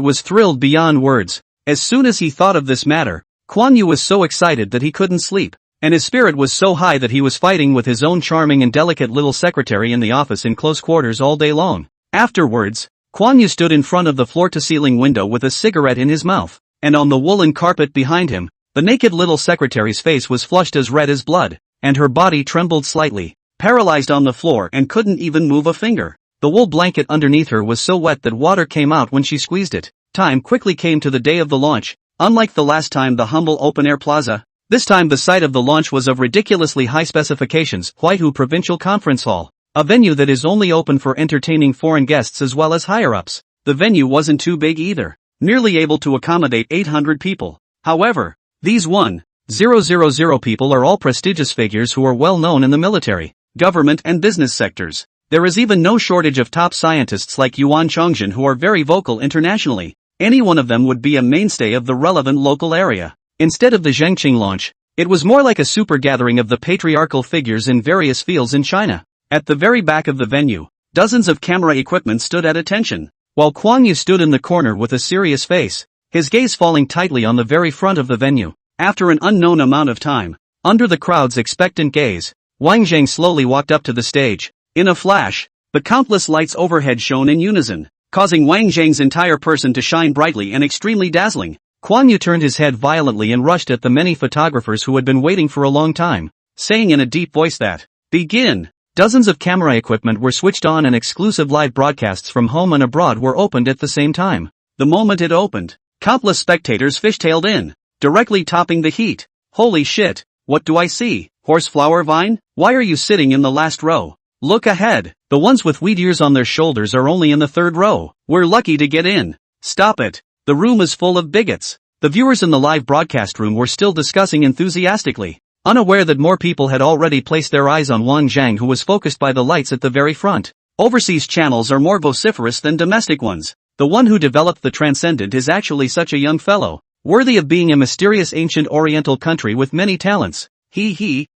was thrilled beyond words. As soon as he thought of this matter, Kuang Yu was so excited that he couldn't sleep, and his spirit was so high that he was fighting with his own charming and delicate little secretary in the office in close quarters all day long. Afterwards, Kuang Yu stood in front of the floor-to-ceiling window with a cigarette in his mouth, and on the woolen carpet behind him, the naked little secretary's face was flushed as red as blood, and her body trembled slightly, paralyzed on the floor and couldn't even move a finger. The wool blanket underneath her was so wet that water came out when she squeezed it. Time quickly came to the day of the launch. Unlike the last time the humble open-air plaza, this time the site of the launch was of ridiculously high specifications, Huaihu Provincial Conference Hall, a venue that is only open for entertaining foreign guests as well as higher-ups. The venue wasn't too big either, merely able to accommodate 800 people. However, these 1,000 people are all prestigious figures who are well known in the military, government and business sectors. There is even no shortage of top scientists like Yuan Chongjin who are very vocal internationally. Any one of them would be a mainstay of the relevant local area. Instead of the Zhengqing launch, it was more like a super gathering of the patriarchal figures in various fields in China. At the very back of the venue, dozens of camera equipment stood at attention, while Kuang Yu stood in the corner with a serious face, his gaze falling tightly on the very front of the venue. After an unknown amount of time, under the crowd's expectant gaze, Wang Zheng slowly walked up to the stage. In a flash, the countless lights overhead shone in unison, causing Wang Zheng's entire person to shine brightly and extremely dazzling. Kuang Yu turned his head violently and rushed at the many photographers who had been waiting for a long time, saying in a deep voice that, "Begin!" Dozens of camera equipment were switched on and exclusive live broadcasts from home and abroad were opened at the same time. The moment it opened, countless spectators fishtailed in, directly topping the heat. Holy shit, what do I see? Horseflower vine? Why are you sitting in the last row? Look ahead, the ones with wheat ears on their shoulders are only in the third row. We're lucky to get in. Stop it. The room is full of bigots. The viewers in the live broadcast room were still discussing enthusiastically, unaware that more people had already placed their eyes on Wang Zhang, who was focused by the lights at the very front. Overseas channels are more vociferous than domestic ones. The one who developed the Transcendent is actually such a young fellow, worthy of being a mysterious ancient oriental country with many talents.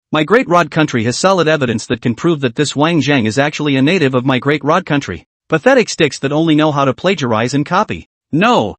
My great rod country has solid evidence that can prove that this Wang Zhang is actually a native of my great rod country. Pathetic sticks that only know how to plagiarize and copy. No,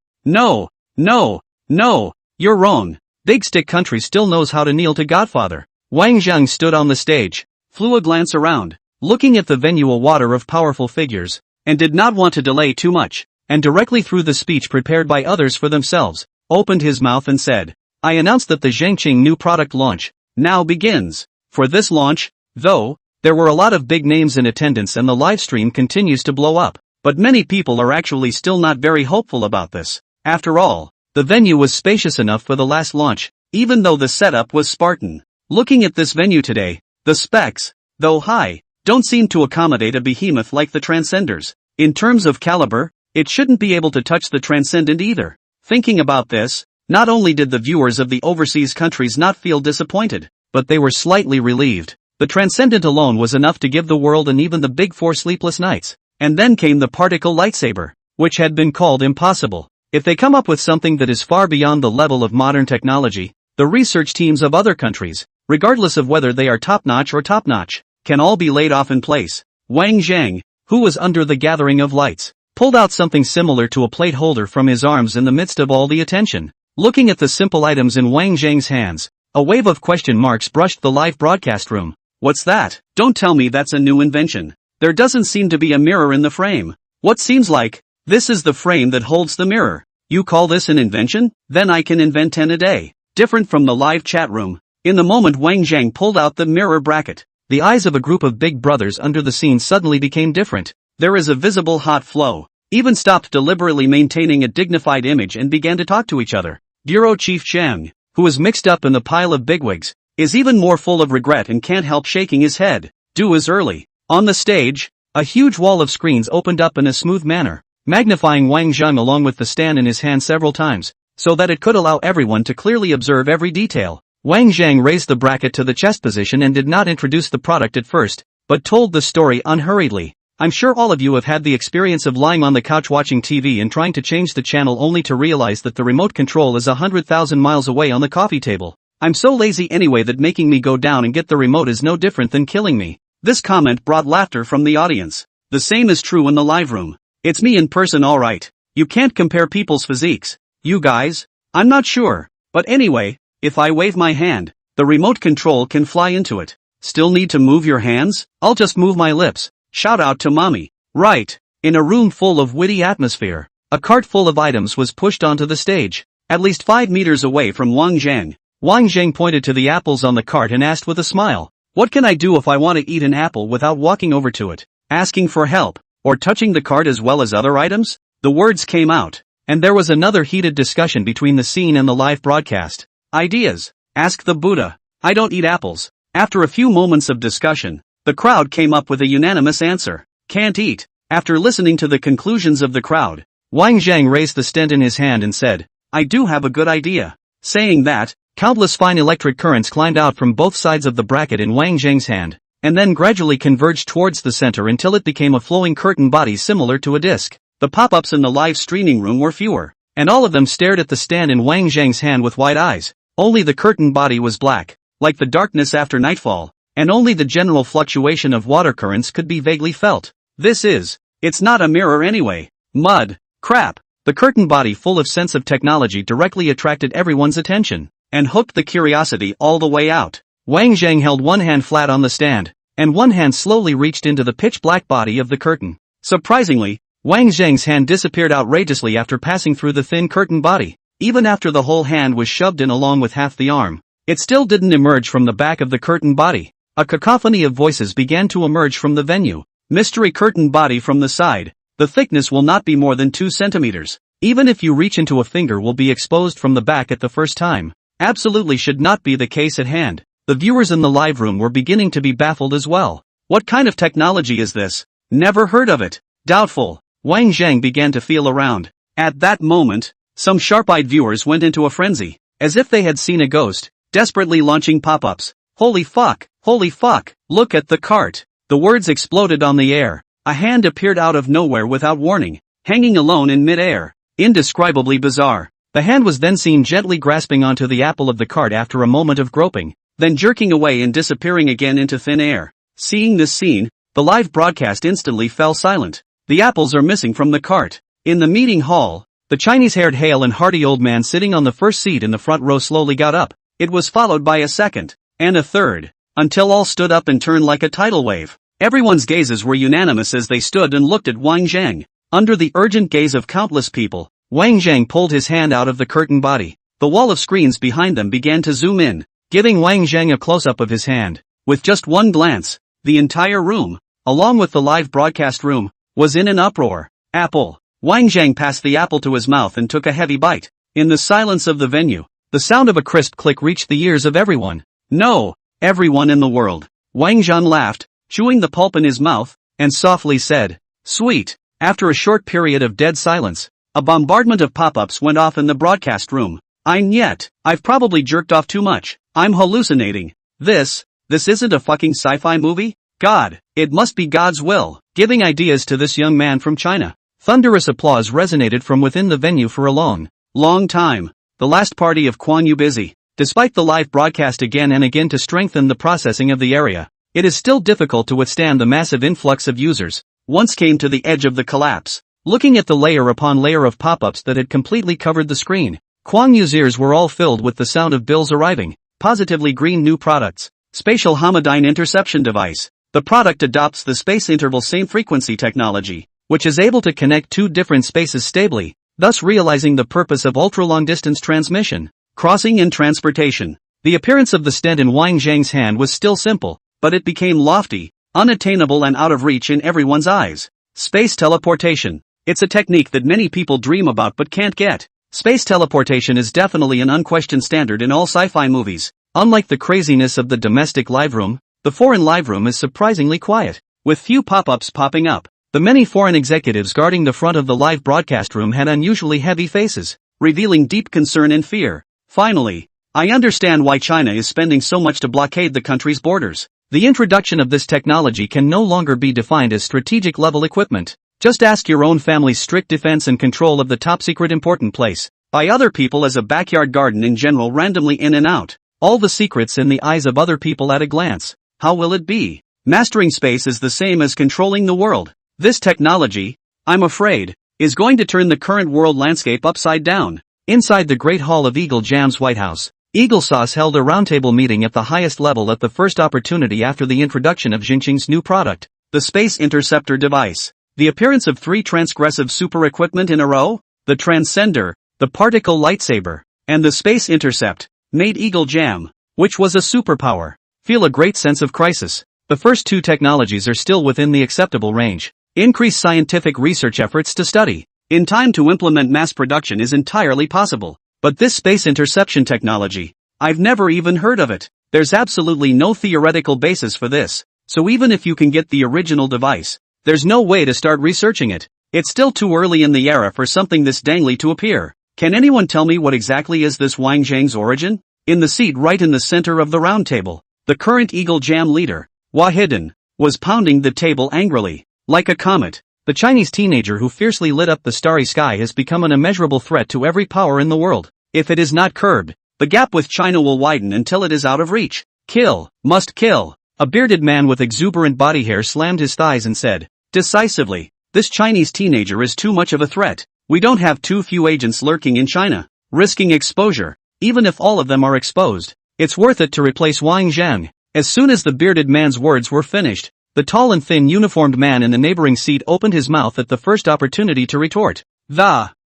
you're wrong. Big Stick Country still knows how to kneel to Godfather. Wang Zhang stood on the stage, flew a glance around, looking at the venue a water of powerful figures, and did not want to delay too much, and directly through the speech prepared by others for themselves, opened his mouth and said, "I announce that the Zhengqing new product launch now begins." For this launch, though, there were a lot of big names in attendance and the live stream continues to blow up, but many people are actually still not very hopeful about this. After all, the venue was spacious enough for the last launch, even though the setup was Spartan. Looking at this venue today, the specs, though high, don't seem to accommodate a behemoth like the Transcenders. In terms of caliber, it shouldn't be able to touch the Transcendent either. Thinking about this, not only did the viewers of the overseas countries not feel disappointed, but they were slightly relieved. The Transcendent alone was enough to give the world and even the Big Four sleepless nights. And then came the particle lightsaber, which had been called impossible. If they come up with something that is far beyond the level of modern technology, the research teams of other countries, regardless of whether they are top-notch or top-notch, can all be laid off in place. Wang Zhang, who was under the gathering of lights, pulled out something similar to a plate holder from his arms in the midst of all the attention. Looking at the simple items in Wang Zhang's hands, a wave of question marks brushed the live broadcast room. What's that? Don't tell me that's a new invention. There doesn't seem to be a mirror in the frame. What seems like, this is the frame that holds the mirror. You call this an invention? Then I can invent 10 a day. Different from the live chat room. In the moment Wang Zhang pulled out the mirror bracket, the eyes of a group of big brothers under the scene suddenly became different. There is a visible hot flow. Even stopped deliberately maintaining a dignified image and began to talk to each other. Bureau Chief Chang, who is mixed up in the pile of bigwigs, is even more full of regret and can't help shaking his head. Due is early. On the stage, a huge wall of screens opened up in a smooth manner, magnifying Wang Zhang along with the stand in his hand several times, so that it could allow everyone to clearly observe every detail. Wang Zhang raised the bracket to the chest position and did not introduce the product at first, but told the story unhurriedly. I'm sure all of you have had the experience of lying on the couch watching TV and trying to change the channel only to realize that the remote control is 100,000 miles away on the coffee table. I'm so lazy anyway that making me go down and get the remote is no different than killing me. This comment brought laughter from the audience. The same is true in the live room. It's me in person, alright. You can't compare people's physiques. You guys? I'm not sure. But anyway, if I wave my hand, the remote control can fly into it. Still need to move your hands? I'll just move my lips. Shout out to mommy. Right. In a room full of witty atmosphere, a cart full of items was pushed onto the stage. At least 5 meters away from Wang Zhang. Wang Zhang pointed to the apples on the cart and asked with a smile, what can I do if I want to eat an apple without walking over to it, asking for help, or touching the cart as well as other items? The words came out, and there was another heated discussion between the scene and the live broadcast. Ideas? Ask the Buddha. I don't eat apples. After a few moments of discussion, the crowd came up with a unanimous answer. Can't eat. After listening to the conclusions of the crowd, Wang Zhang raised the stent in his hand and said, I do have a good idea. Saying that, countless fine electric currents climbed out from both sides of the bracket in Wang Zhang's hand, and then gradually converged towards the center until it became a flowing curtain body similar to a disc. The pop-ups in the live streaming room were fewer, and all of them stared at the stand in Wang Zhang's hand with wide eyes. Only the curtain body was black, like the darkness after nightfall, and only the general fluctuation of water currents could be vaguely felt. It's not a mirror anyway. Mud. Crap. The curtain body, full of sense of technology, directly attracted everyone's attention, and hooked the curiosity all the way out. Wang Zhang held one hand flat on the stand, and one hand slowly reached into the pitch-black body of the curtain. Surprisingly, Wang Zhang's hand disappeared outrageously after passing through the thin curtain body. Even after the whole hand was shoved in along with half the arm, it still didn't emerge from the back of the curtain body. A cacophony of voices began to emerge from the venue. Mystery curtain body from the side. The thickness will not be more than 2 centimeters. Even if you reach into a finger will be exposed from the back at the first time. Absolutely should not be the case at hand. The viewers in the live room were beginning to be baffled as well. What kind of technology is this? Never heard of it. Doubtful. Wang Zhang began to feel around. At that moment, some sharp-eyed viewers went into a frenzy, as if they had seen a ghost, desperately launching pop-ups. Holy fuck! Holy fuck! Look at the cart! The words exploded on the air. A hand appeared out of nowhere without warning, hanging alone in mid-air. Indescribably bizarre. The hand was then seen gently grasping onto the apple of the cart after a moment of groping, then jerking away and disappearing again into thin air. Seeing this scene, the live broadcast instantly fell silent. The apples are missing from the cart. In the meeting hall, the Chinese-haired hale and hearty old man sitting on the first seat in the front row slowly got up. It was followed by a second, and a third, until all stood up and turned like a tidal wave. Everyone's gazes were unanimous as they stood and looked at Wang Zhang. Under the urgent gaze of countless people, Wang Zhang pulled his hand out of the curtain body. The wall of screens behind them began to zoom in, giving Wang Zhang a close-up of his hand. With just one glance, the entire room, along with the live broadcast room, was in an uproar. Apple. Wang Zhang passed the apple to his mouth and took a heavy bite. In the silence of the venue, The sound of a crisp click reached the ears of everyone. No, everyone in the world. Wang Zhan laughed, chewing the pulp in his mouth, and softly said, "Sweet." After a short period of dead silence, a bombardment of pop-ups went off in the broadcast room. I've probably jerked off too much. I'm hallucinating. This isn't a fucking sci-fi movie? God, it must be God's will, giving ideas to this young man from China. Thunderous applause resonated from within the venue for a long time. The last party of Quan Yu busy. Despite the live broadcast again and again to strengthen the processing of the area, it is still difficult to withstand the massive influx of users. Once came to the edge of the collapse. Looking at the layer upon layer of pop-ups that had completely covered the screen, Kwang Yu's ears were all filled with the sound of bills arriving. Positively green new products. Spatial Homodyne Interception Device. The product adopts the space interval same frequency technology, which is able to connect two different spaces stably, thus realizing the purpose of ultra-long distance transmission, crossing and transportation. The appearance of the stent in Wang Zhang's hand was still simple, but it became lofty, unattainable and out of reach in everyone's eyes. Space teleportation. It's a technique that many people dream about but can't get. Space teleportation is definitely an unquestioned standard in all sci-fi movies. Unlike the craziness of the domestic live room, the foreign live room is surprisingly quiet, with few pop-ups popping up. The many foreign executives guarding the front of the live broadcast room had unusually heavy faces, revealing deep concern and fear. Finally, I understand why China is spending so much to blockade the country's borders. The introduction of this technology can no longer be defined as strategic level equipment. Just ask your own family's strict defense and control of the top-secret important place, by other people as a backyard garden in general randomly in and out, all the secrets in the eyes of other people at a glance. How will it be? Mastering space is the same as controlling the world. This technology, I'm afraid, is going to turn the current world landscape upside down. Inside the Great Hall of Eagle Jam's White House, Eagle Sauce held a roundtable meeting at the highest level at the first opportunity after the introduction of Xingqing's new product, the Space Interceptor device. The appearance of three transgressive super equipment in a row, the Transcender, the Particle Lightsaber, and the Space Intercept, made Eagle Jam, which was a superpower, feel a great sense of crisis. The first two technologies are still within the acceptable range. Increase scientific research efforts to study. In time to implement mass production is entirely possible. But this space interception technology, I've never even heard of it. There's absolutely no theoretical basis for this. So even if you can get the original device, there's no way to start researching it. It's still too early in the era for something this dangly to appear. Can anyone tell me what exactly is this Wang Zhang's origin? In the seat right in the center of the round table, the current Eagle Jam leader, Wahidin, was pounding the table angrily. Like a comet, the Chinese teenager who fiercely lit up the starry sky has become an immeasurable threat to every power in the world. If it is not curbed, the gap with China will widen until it is out of reach. Kill, must kill. A bearded man with exuberant body hair slammed his thighs and said, decisively, this Chinese teenager is too much of a threat. We don't have too few agents lurking in China, risking exposure. Even if all of them are exposed, it's worth it to replace Wang Zhang. As soon as the bearded man's words were finished, the tall and thin uniformed man in the neighboring seat opened his mouth at the first opportunity to retort.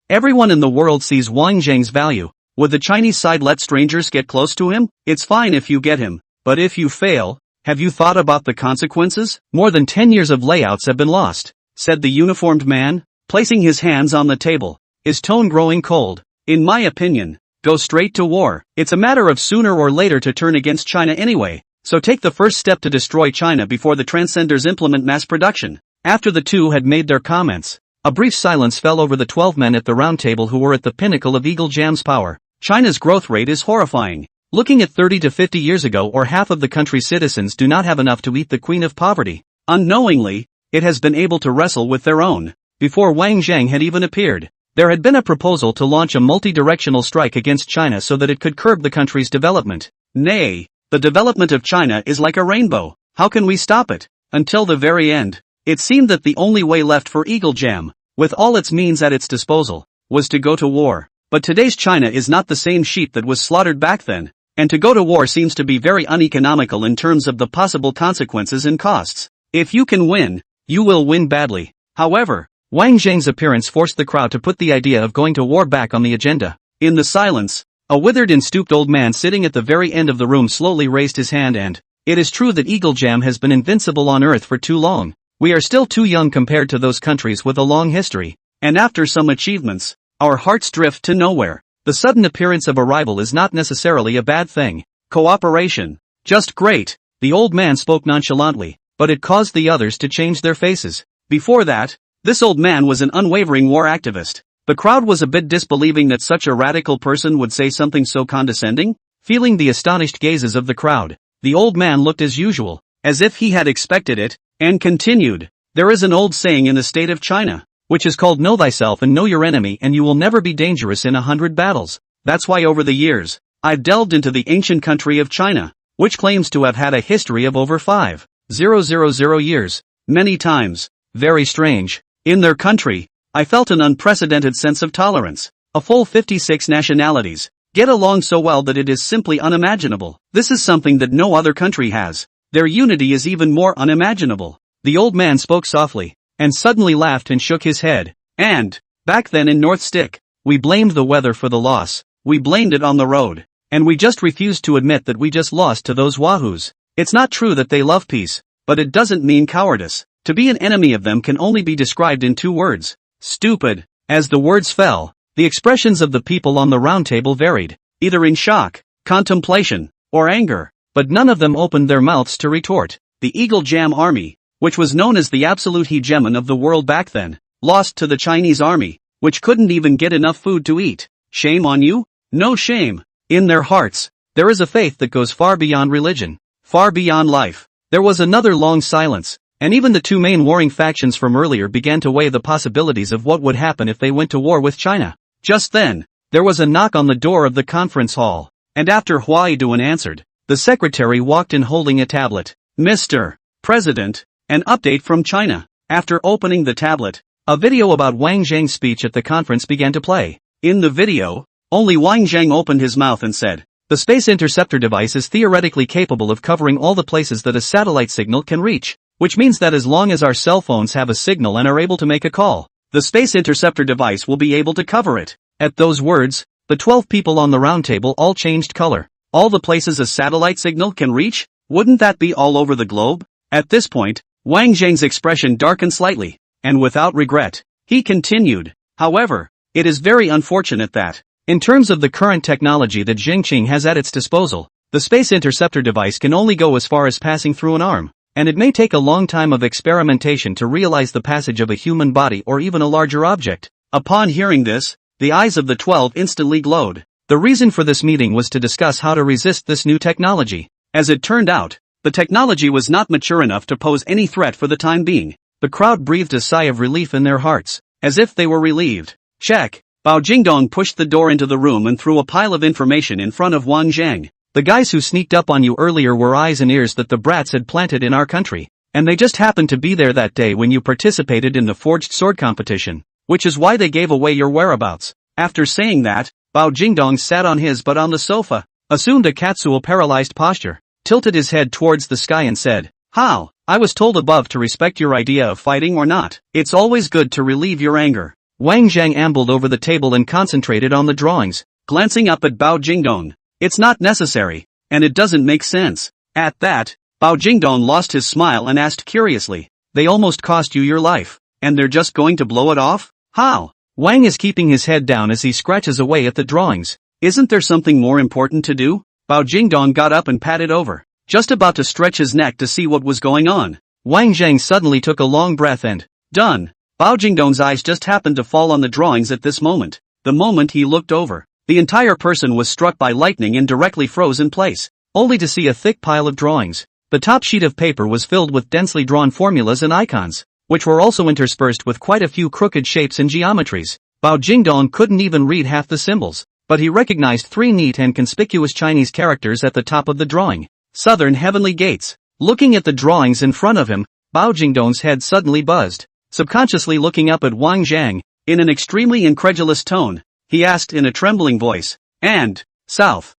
Everyone in the world sees Wang Zhang's value. Would the Chinese side let strangers get close to him? It's fine if you get him, but if you fail, have you thought about the consequences? More than 10 years of layouts have been lost, said the uniformed man, placing his hands on the table, his tone growing cold. In my opinion, go straight to war. It's a matter of sooner or later to turn against China anyway, so take the first step to destroy China before the Transcenders implement mass production. After the two had made their comments, a brief silence fell over the 12 men at the round table who were at the pinnacle of Eagle Jam's power. China's growth rate is horrifying. Looking at 30 to 50 years ago, or half of the country's citizens do not have enough to eat the queen of poverty. Unknowingly, it has been able to wrestle with their own. Before Wang Zhang had even appeared, there had been a proposal to launch a multi-directional strike against China so that it could curb the country's development. Nay, the development of China is like a rainbow. How can we stop it? Until the very end, it seemed that the only way left for Eagle Jam, with all its means at its disposal, was to go to war. But today's China is not the same sheep that was slaughtered back then, and to go to war seems to be very uneconomical in terms of the possible consequences and costs. If you can win, you will win badly. However, Wang Zhang's appearance forced the crowd to put the idea of going to war back on the agenda. In the silence, a withered and stooped old man sitting at the very end of the room slowly raised his hand and, it is true that Eagle Jam has been invincible on Earth for too long. We are still too young compared to those countries with a long history, and after some achievements, our hearts drift to nowhere. The sudden appearance of a rival is not necessarily a bad thing. Cooperation. Just great. The old man spoke nonchalantly, but it caused the others to change their faces. Before that, this old man was an unwavering war activist. The crowd was a bit disbelieving that such a radical person would say something so condescending. Feeling the astonished gazes of the crowd, the old man looked as usual, as if he had expected it, and continued. There is an old saying in the state of China, which is called know thyself and know your enemy and you will never be dangerous in 100 battles. That's why over the years, I've delved into the ancient country of China, which claims to have had a history of over 5,000 years. Many times, very strange, in their country, I felt an unprecedented sense of tolerance. A full 56 nationalities get along so well that it is simply unimaginable. This is something that no other country has. Their unity is even more unimaginable. The old man spoke softly, and suddenly laughed and shook his head. And, back then in North Stick, we blamed the weather for the loss, we blamed it on the road, and we just refused to admit that we just lost to those wahoos. It's not true that they love peace, but it doesn't mean cowardice. To be an enemy of them can only be described in 2 words. Stupid. As the words fell, the expressions of the people on the round table varied, either in shock, contemplation, or anger, but none of them opened their mouths to retort. The Eagle Jam Army, which was known as the absolute hegemon of the world back then, lost to the Chinese army, which couldn't even get enough food to eat. Shame on you? No shame. In their hearts, there is a faith that goes far beyond religion, far beyond life. There was another long silence. And even the 2 main warring factions from earlier began to weigh the possibilities of what would happen if they went to war with China. Just then, there was a knock on the door of the conference hall, and after Hua Yiduan answered, the secretary walked in holding a tablet. Mr. President, an update from China. After opening the tablet, a video about Wang Zhang's speech at the conference began to play. In the video, only Wang Zhang opened his mouth and said, the space interceptor device is theoretically capable of covering all the places that a satellite signal can reach. Which means that as long as our cell phones have a signal and are able to make a call, the space interceptor device will be able to cover it. At those words, the 12 people on the round table all changed color. All the places a satellite signal can reach? Wouldn't that be all over the globe? At this point, Wang Zhang's expression darkened slightly, and without regret, he continued. However, it is very unfortunate that, in terms of the current technology that Xingqing has at its disposal, the space interceptor device can only go as far as passing through an arm. And it may take a long time of experimentation to realize the passage of a human body or even a larger object. Upon hearing this, the eyes of the 12 instantly glowed. The reason for this meeting was to discuss how to resist this new technology. As it turned out, the technology was not mature enough to pose any threat for the time being. The crowd breathed a sigh of relief in their hearts, as if they were relieved. Check. Bao Jingdong pushed the door into the room and threw a pile of information in front of Wang Zhang. The guys who sneaked up on you earlier were eyes and ears that the brats had planted in our country, and they just happened to be there that day when you participated in the forged sword competition, which is why they gave away your whereabouts. After saying that, Bao Jingdong sat on his butt on the sofa, assumed a Katsuo paralyzed posture, tilted his head towards the sky and said, How? I was told above to respect your idea of fighting or not. It's always good to relieve your anger. Wang Zhang ambled over the table and concentrated on the drawings, glancing up at Bao Jingdong. It's not necessary, and it doesn't make sense. At that, Bao Jingdong lost his smile and asked curiously, they almost cost you your life, and they're just going to blow it off? How? Wang is keeping his head down as he scratches away at the drawings. Isn't there something more important to do? Bao Jingdong got up and patted over, just about to stretch his neck to see what was going on. Wang Zhang suddenly took a long breath and, done. Bao Jingdong's eyes just happened to fall on the drawings at this moment. The moment he looked over, the entire person was struck by lightning and directly froze in place, only to see a thick pile of drawings. The top sheet of paper was filled with densely drawn formulas and icons, which were also interspersed with quite a few crooked shapes and geometries. Bao Jingdong couldn't even read half the symbols, but he recognized 3 neat and conspicuous Chinese characters at the top of the drawing. Southern Heavenly Gates. Looking at the drawings in front of him, Bao Jingdong's head suddenly buzzed. Subconsciously looking up at Wang Zhang, in an extremely incredulous tone, he asked in a trembling voice, and, South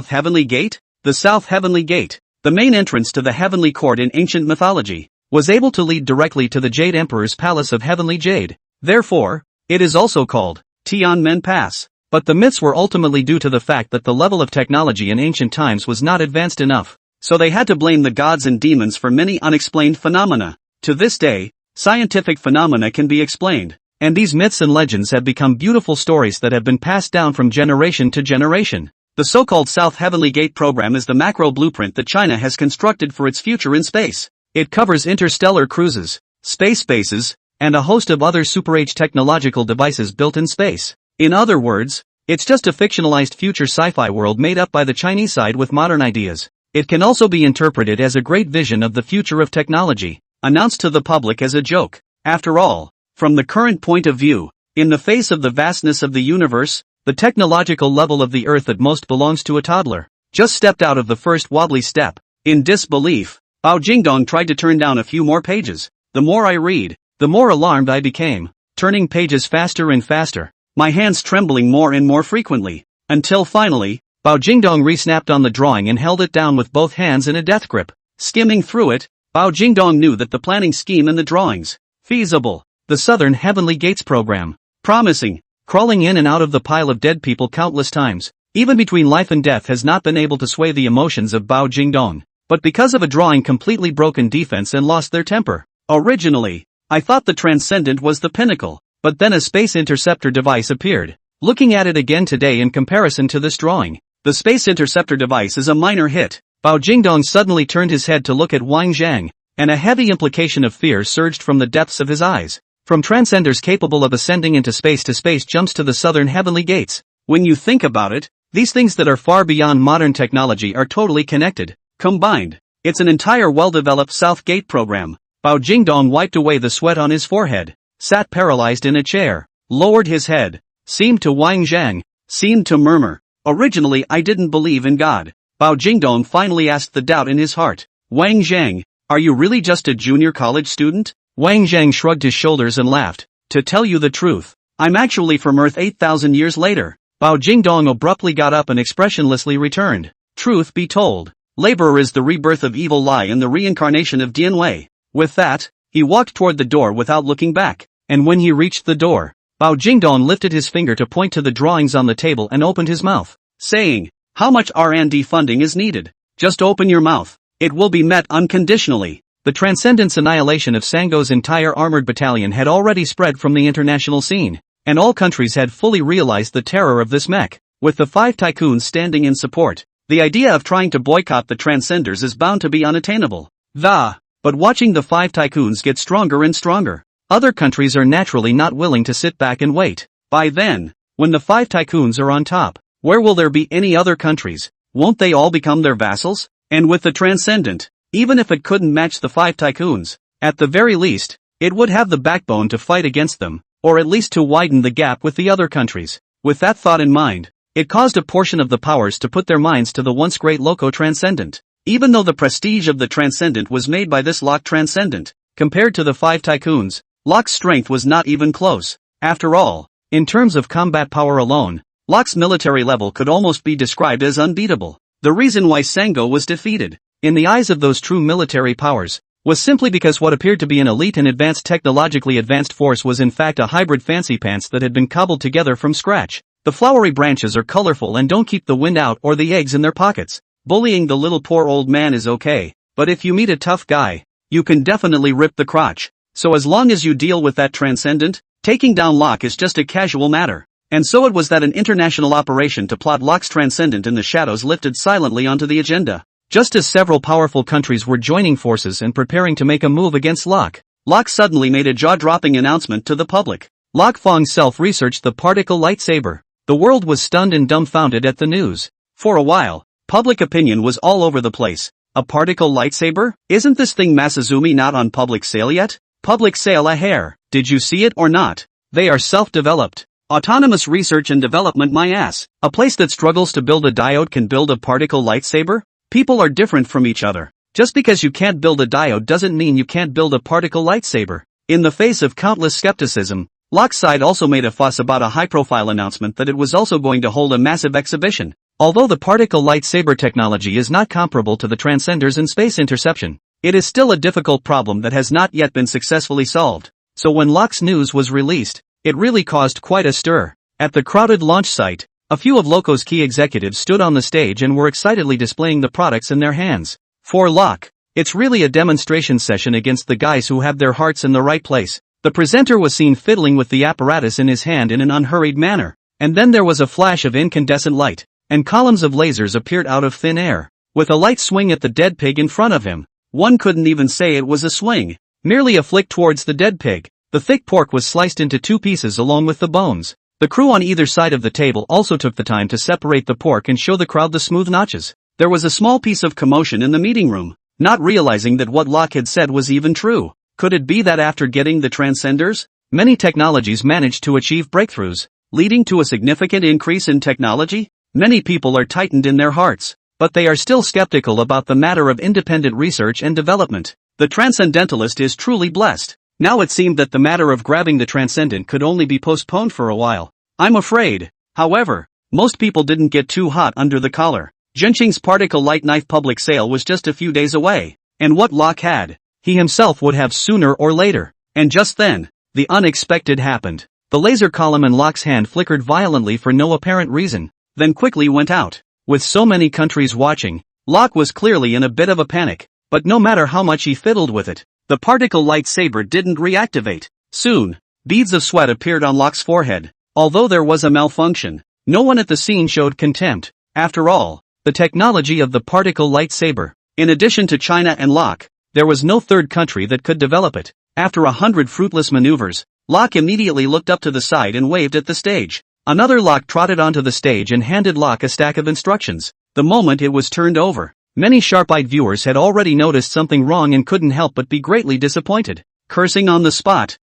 Heavenly Gate? The South Heavenly Gate, the main entrance to the Heavenly Court in ancient mythology, was able to lead directly to the Jade Emperor's Palace of Heavenly Jade. Therefore, it is also called Tianmen Pass. But the myths were ultimately due to the fact that the level of technology in ancient times was not advanced enough, so they had to blame the gods and demons for many unexplained phenomena. To this day, scientific phenomena can be explained, And these myths and legends have become beautiful stories that have been passed down from generation to generation. The so-called South Heavenly Gate program is the macro blueprint that China has constructed for its future in space. It covers interstellar cruises, space bases, and a host of other super-age technological devices built in space. In other words, it's just a fictionalized future sci-fi world made up by the Chinese side with modern ideas. It can also be interpreted as a great vision of the future of technology, announced to the public as a joke. After all, from the current point of view, in the face of the vastness of the universe, the technological level of the Earth at most belongs to a toddler, just stepped out of the first wobbly step. In disbelief, Bao Jingdong tried to turn down a few more pages. The more I read, the more alarmed I became, turning pages faster and faster, my hands trembling more and more frequently, until finally, Bao Jingdong re-snapped on the drawing and held it down with both hands in a death grip. Skimming through it, Bao Jingdong knew that the planning scheme and the drawings, feasible, the Southern Heavenly Gates program, promising, crawling in and out of the pile of dead people countless times, even between life and death has not been able to sway the emotions of Bao Jingdong, but because of a drawing completely broken defense and lost their temper. Originally, I thought the Transcendent was the pinnacle, but then a space interceptor device appeared. Looking at it again today in comparison to this drawing, the space interceptor device is a minor hit. Bao Jingdong suddenly turned his head to look at Wang Zhang, and a heavy implication of fear surged from the depths of his eyes. From transcenders capable of ascending into space to space jumps to the Southern Heavenly Gates. When you think about it, these things that are far beyond modern technology are totally connected, combined. It's an entire well-developed South Gate program. Bao Jingdong wiped away the sweat on his forehead, sat paralyzed in a chair, lowered his head, seemed to Wang Zhang, seemed to murmur, "Originally I didn't believe in God." Bao Jingdong finally asked the doubt in his heart. "Wang Zhang, are you really just a junior college student?" Wang Zhang shrugged his shoulders and laughed. "To tell you the truth, I'm actually from Earth 8,000 years later." Bao Jingdong abruptly got up and expressionlessly returned. "Truth be told, Laborer is the rebirth of evil Lai and the reincarnation of Dianwei." With that, he walked toward the door without looking back, and when he reached the door, Bao Jingdong lifted his finger to point to the drawings on the table and opened his mouth, saying, "How much R&D funding is needed? Just open your mouth. It will be met unconditionally." The Transcendence annihilation of Sango's entire armored battalion had already spread from the international scene, and all countries had fully realized the terror of this mech. With the 5 tycoons standing in support, the idea of trying to boycott the Transcenders is bound to be unattainable. But watching the 5 tycoons get stronger and stronger, other countries are naturally not willing to sit back and wait. By then, when the 5 tycoons are on top, where will there be any other countries? Won't they all become their vassals? And with the Transcendent, even if it couldn't match the 5 tycoons, at the very least, it would have the backbone to fight against them, or at least to widen the gap with the other countries. With that thought in mind, it caused a portion of the powers to put their minds to the once great Loco Transcendent. Even though the prestige of the Transcendent was made by this Lok Transcendent, compared to the 5 tycoons, Lok's strength was not even close. After all, in terms of combat power alone, Lok's military level could almost be described as unbeatable. The reason why Sango was defeated, in the eyes of those true military powers, was simply because what appeared to be an elite and technologically advanced force was in fact a hybrid fancy pants that had been cobbled together from scratch. The flowery branches are colorful and don't keep the wind out or the eggs in their pockets. Bullying the little poor old man is okay, but if you meet a tough guy, you can definitely rip the crotch. So as long as you deal with that Transcendent, taking down Lok is just a casual matter. And so it was that an international operation to plot Lok's Transcendent in the shadows lifted silently onto the agenda. Just as several powerful countries were joining forces and preparing to make a move against Lok, Lok suddenly made a jaw-dropping announcement to the public. Lok Fong self-researched the particle lightsaber. The world was stunned and dumbfounded at the news. For a while, public opinion was all over the place. A particle lightsaber? Isn't this thing Masazumi not on public sale yet? Public sale a hair. Did you see it or not? They are self-developed. Autonomous research and development my ass. A place that struggles to build a diode can build a particle lightsaber? People are different from each other. Just because you can't build a diode doesn't mean you can't build a particle lightsaber. In the face of countless skepticism, Lok's side also made a fuss about a high-profile announcement that it was also going to hold a massive exhibition. Although the particle lightsaber technology is not comparable to the Transcenders in space interception, it is still a difficult problem that has not yet been successfully solved. So when Lok's news was released, it really caused quite a stir. At the crowded launch site, a few of Loco's key executives stood on the stage and were excitedly displaying the products in their hands. For Lok, it's really a demonstration session against the guys who have their hearts in the right place. The presenter was seen fiddling with the apparatus in his hand in an unhurried manner, and then there was a flash of incandescent light, and columns of lasers appeared out of thin air. With a light swing at the dead pig in front of him, one couldn't even say it was a swing, merely a flick towards the dead pig. The thick pork was sliced into 2 pieces along with the bones. The crew on either side of the table also took the time to separate the pork and show the crowd the smooth notches. There was a small piece of commotion in the meeting room, not realizing that what Locke had said was even true. Could it be that after getting the transcenders, many technologies managed to achieve breakthroughs, leading to a significant increase in technology? Many people are tightened in their hearts, but they are still skeptical about the matter of independent research and development. The transcendentalist is truly blessed. Now it seemed that the matter of grabbing the transcendent could only be postponed for a while. I'm afraid, however, most people didn't get too hot under the collar. Zhenqing's particle light knife public sale was just a few days away, and what Locke had, he himself would have sooner or later. And just then, the unexpected happened. The laser column in Locke's hand flickered violently for no apparent reason, then quickly went out. With so many countries watching, Locke was clearly in a bit of a panic, but no matter how much he fiddled with it, the particle lightsaber didn't reactivate. Soon, beads of sweat appeared on Locke's forehead. Although there was a malfunction, no one at the scene showed contempt. After all, the technology of the particle lightsaber, in addition to China and Locke, there was no third country that could develop it. After 100 fruitless maneuvers, Locke immediately looked up to the side and waved at the stage. Another Locke trotted onto the stage and handed Locke a stack of instructions. The moment it was turned over, many sharp-eyed viewers had already noticed something wrong and couldn't help but be greatly disappointed. Cursing on the spot.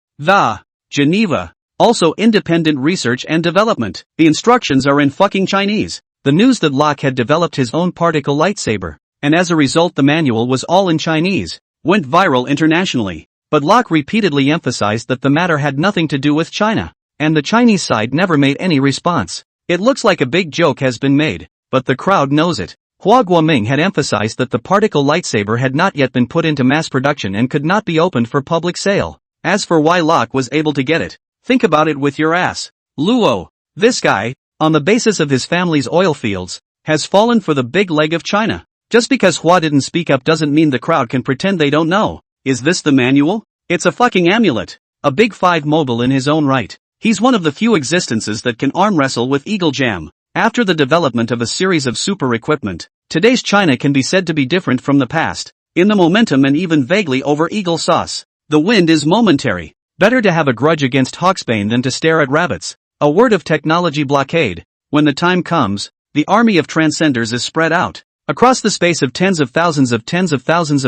Geneva. Also independent research and development. The instructions are in fucking Chinese. The news that Locke had developed his own particle lightsaber, and as a result the manual was all in Chinese, went viral internationally. But Locke repeatedly emphasized that the matter had nothing to do with China, and the Chinese side never made any response. It looks like a big joke has been made, but the crowd knows it. Hua Guoming had emphasized that the particle lightsaber had not yet been put into mass production and could not be opened for public sale. As for why Locke was able to get it, think about it with your ass. Luo, this guy, on the basis of his family's oil fields, has fallen for the big leg of China. Just because Hua didn't speak up doesn't mean the crowd can pretend they don't know. Is this the manual? It's a fucking amulet. A big 5 mobile in his own right. He's one of the few existences that can arm wrestle with Eagle Jam. After the development of a series of super equipment, today's China can be said to be different from the past, in the momentum and even vaguely over Eagle sauce. The wind is momentary. Better to have a grudge against Hawksbane than to stare at rabbits. A word of technology blockade. When the time comes, the army of transcenders is spread out across the space of tens of thousands of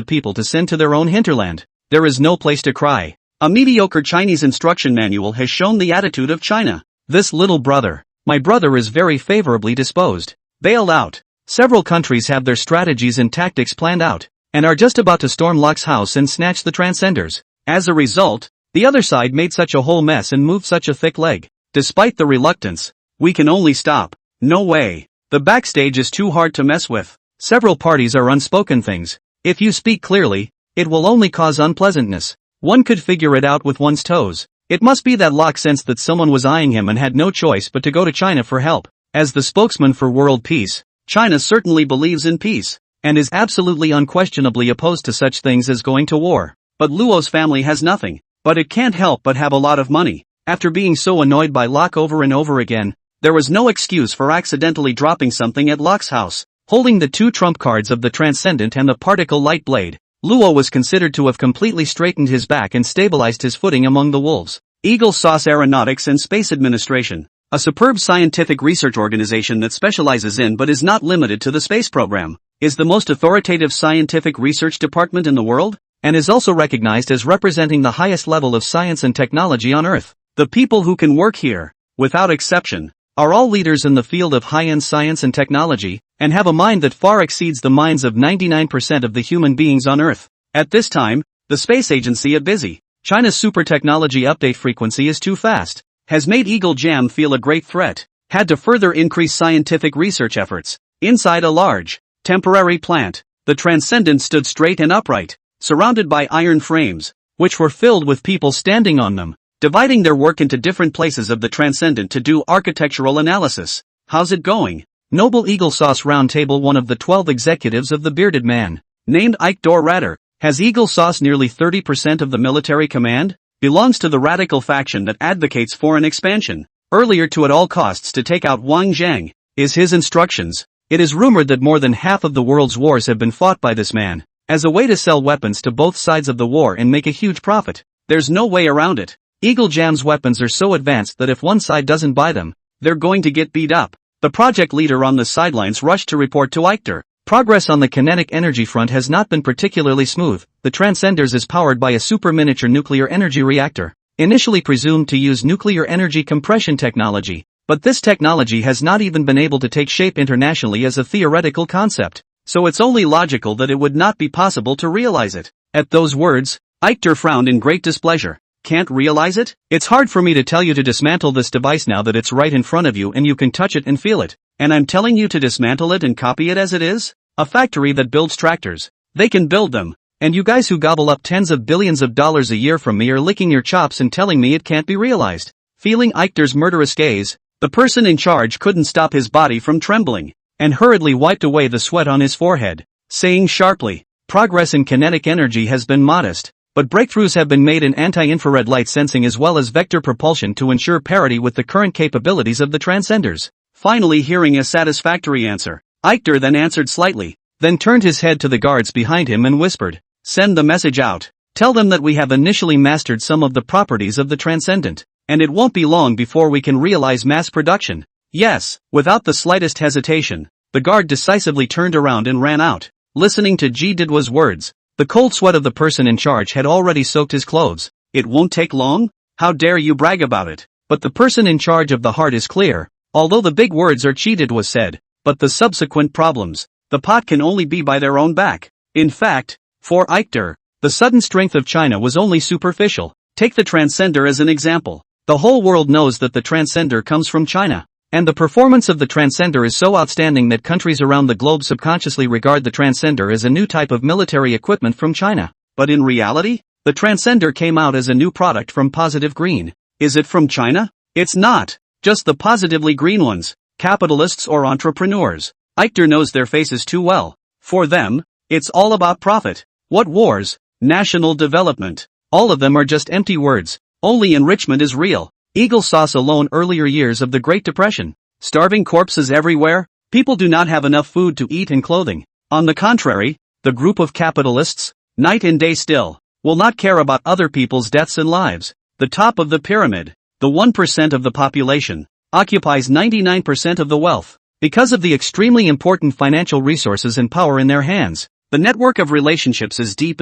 people to send to their own hinterland. There is no place to cry. A mediocre Chinese instruction manual has shown the attitude of China. This little brother, my brother, is very favorably disposed. Bailed out. Several countries have their strategies and tactics planned out, and are just about to storm Locke's house and snatch the transcenders. As a result, the other side made such a whole mess and moved such a thick leg. Despite the reluctance, we can only stop. No way. The backstage is too hard to mess with. Several parties are unspoken things. If you speak clearly, it will only cause unpleasantness. One could figure it out with one's toes. It must be that Locke sensed that someone was eyeing him and had no choice but to go to China for help. As the spokesman for world peace, China certainly believes in peace, and is absolutely unquestionably opposed to such things as going to war. But Luo's family has nothing, but it can't help but have a lot of money. After being so annoyed by Locke over and over again, there was no excuse for accidentally dropping something at Locke's house. Holding the 2 trump cards of the Transcendent and the particle light blade, Luo was considered to have completely straightened his back and stabilized his footing among the wolves. Eagle Sauce Aeronautics and Space Administration, a superb scientific research organization that specializes in but is not limited to the space program, is the most authoritative scientific research department in the world, and is also recognized as representing the highest level of science and technology on Earth. The people who can work here, without exception, are all leaders in the field of high-end science and technology, and have a mind that far exceeds the minds of 99% of the human beings on Earth. At this time, the space agency is busy. China's super technology update frequency is too fast, has made Eagle Jam feel a great threat, had to further increase scientific research efforts. Inside a large, temporary plant, the Transcendent stood straight and upright, surrounded by iron frames, which were filled with people standing on them, dividing their work into different places of the Transcendent to do architectural analysis. How's it going? Noble Eagle Sauce Roundtable, one of the 12 executives of the Bearded Man, named Ike Dorratter, has Eagle Sauce nearly 30% of the military command? belongs to the radical faction that advocates foreign expansion. Earlier to at all costs to take out Wang Zhang is his instructions. It is rumored that more than half of the world's wars have been fought by this man, as a way to sell weapons to both sides of the war and make a huge profit. There's no way around it. Eagle Jam's weapons are so advanced that if one side doesn't buy them, they're going to get beat up. The project leader on the sidelines rushed to report to Eichter. Progress on the kinetic energy front has not been particularly smooth. The Transcenders is powered by a super miniature nuclear energy reactor, initially presumed to use nuclear energy compression technology, but this technology has not even been able to take shape internationally as a theoretical concept, so it's only logical that it would not be possible to realize it. At those words, Eichter frowned in great displeasure. Can't realize it? It's hard for me to tell you to dismantle this device now that it's right in front of you and you can touch it and feel it, and I'm telling you to dismantle it and copy it as it is? A factory that builds tractors. They can build them. And you guys who gobble up tens of billions of dollars a year from me are licking your chops and telling me it can't be realized. Feeling Eichter's murderous gaze, the person in charge couldn't stop his body from trembling, and hurriedly wiped away the sweat on his forehead, saying sharply, progress in kinetic energy has been modest, but breakthroughs have been made in anti-infrared light sensing as well as vector propulsion to ensure parity with the current capabilities of the Transcenders. Finally hearing a satisfactory answer, Eichter then answered slightly, then turned his head to the guards behind him and whispered, send the message out. Tell them that we have initially mastered some of the properties of the Transcendent, and it won't be long before we can realize mass production. Yes, without the slightest hesitation, the guard decisively turned around and ran out. Listening to Ji Didwa's words, the cold sweat of the person in charge had already soaked his clothes. It won't take long? How dare you brag about it? But the person in charge of the heart is clear, although the big words are Ji Didwa said. But the subsequent problems, the pot can only be by their own back. In fact, for Eichter, the sudden strength of China was only superficial. Take the Transcender as an example. The whole world knows that the Transcender comes from China. And the performance of the Transcender is so outstanding that countries around the globe subconsciously regard the Transcender as a new type of military equipment from China. But in reality, the Transcender came out as a new product from Positive Green. Is it from China? It's not. Just the positively green ones. Capitalists or entrepreneurs. Eichter knows their faces too well. For them, it's all about profit. What wars? National development. All of them are just empty words. Only enrichment is real. Eagle sauce alone earlier years of the Great Depression. Starving corpses everywhere. People do not have enough food to eat and clothing. On the contrary, the group of capitalists, night and day still, will not care about other people's deaths and lives. The top of the pyramid, the 1% of the population, occupies 99% of the wealth. Because of the extremely important financial resources and power in their hands, the network of relationships is deep,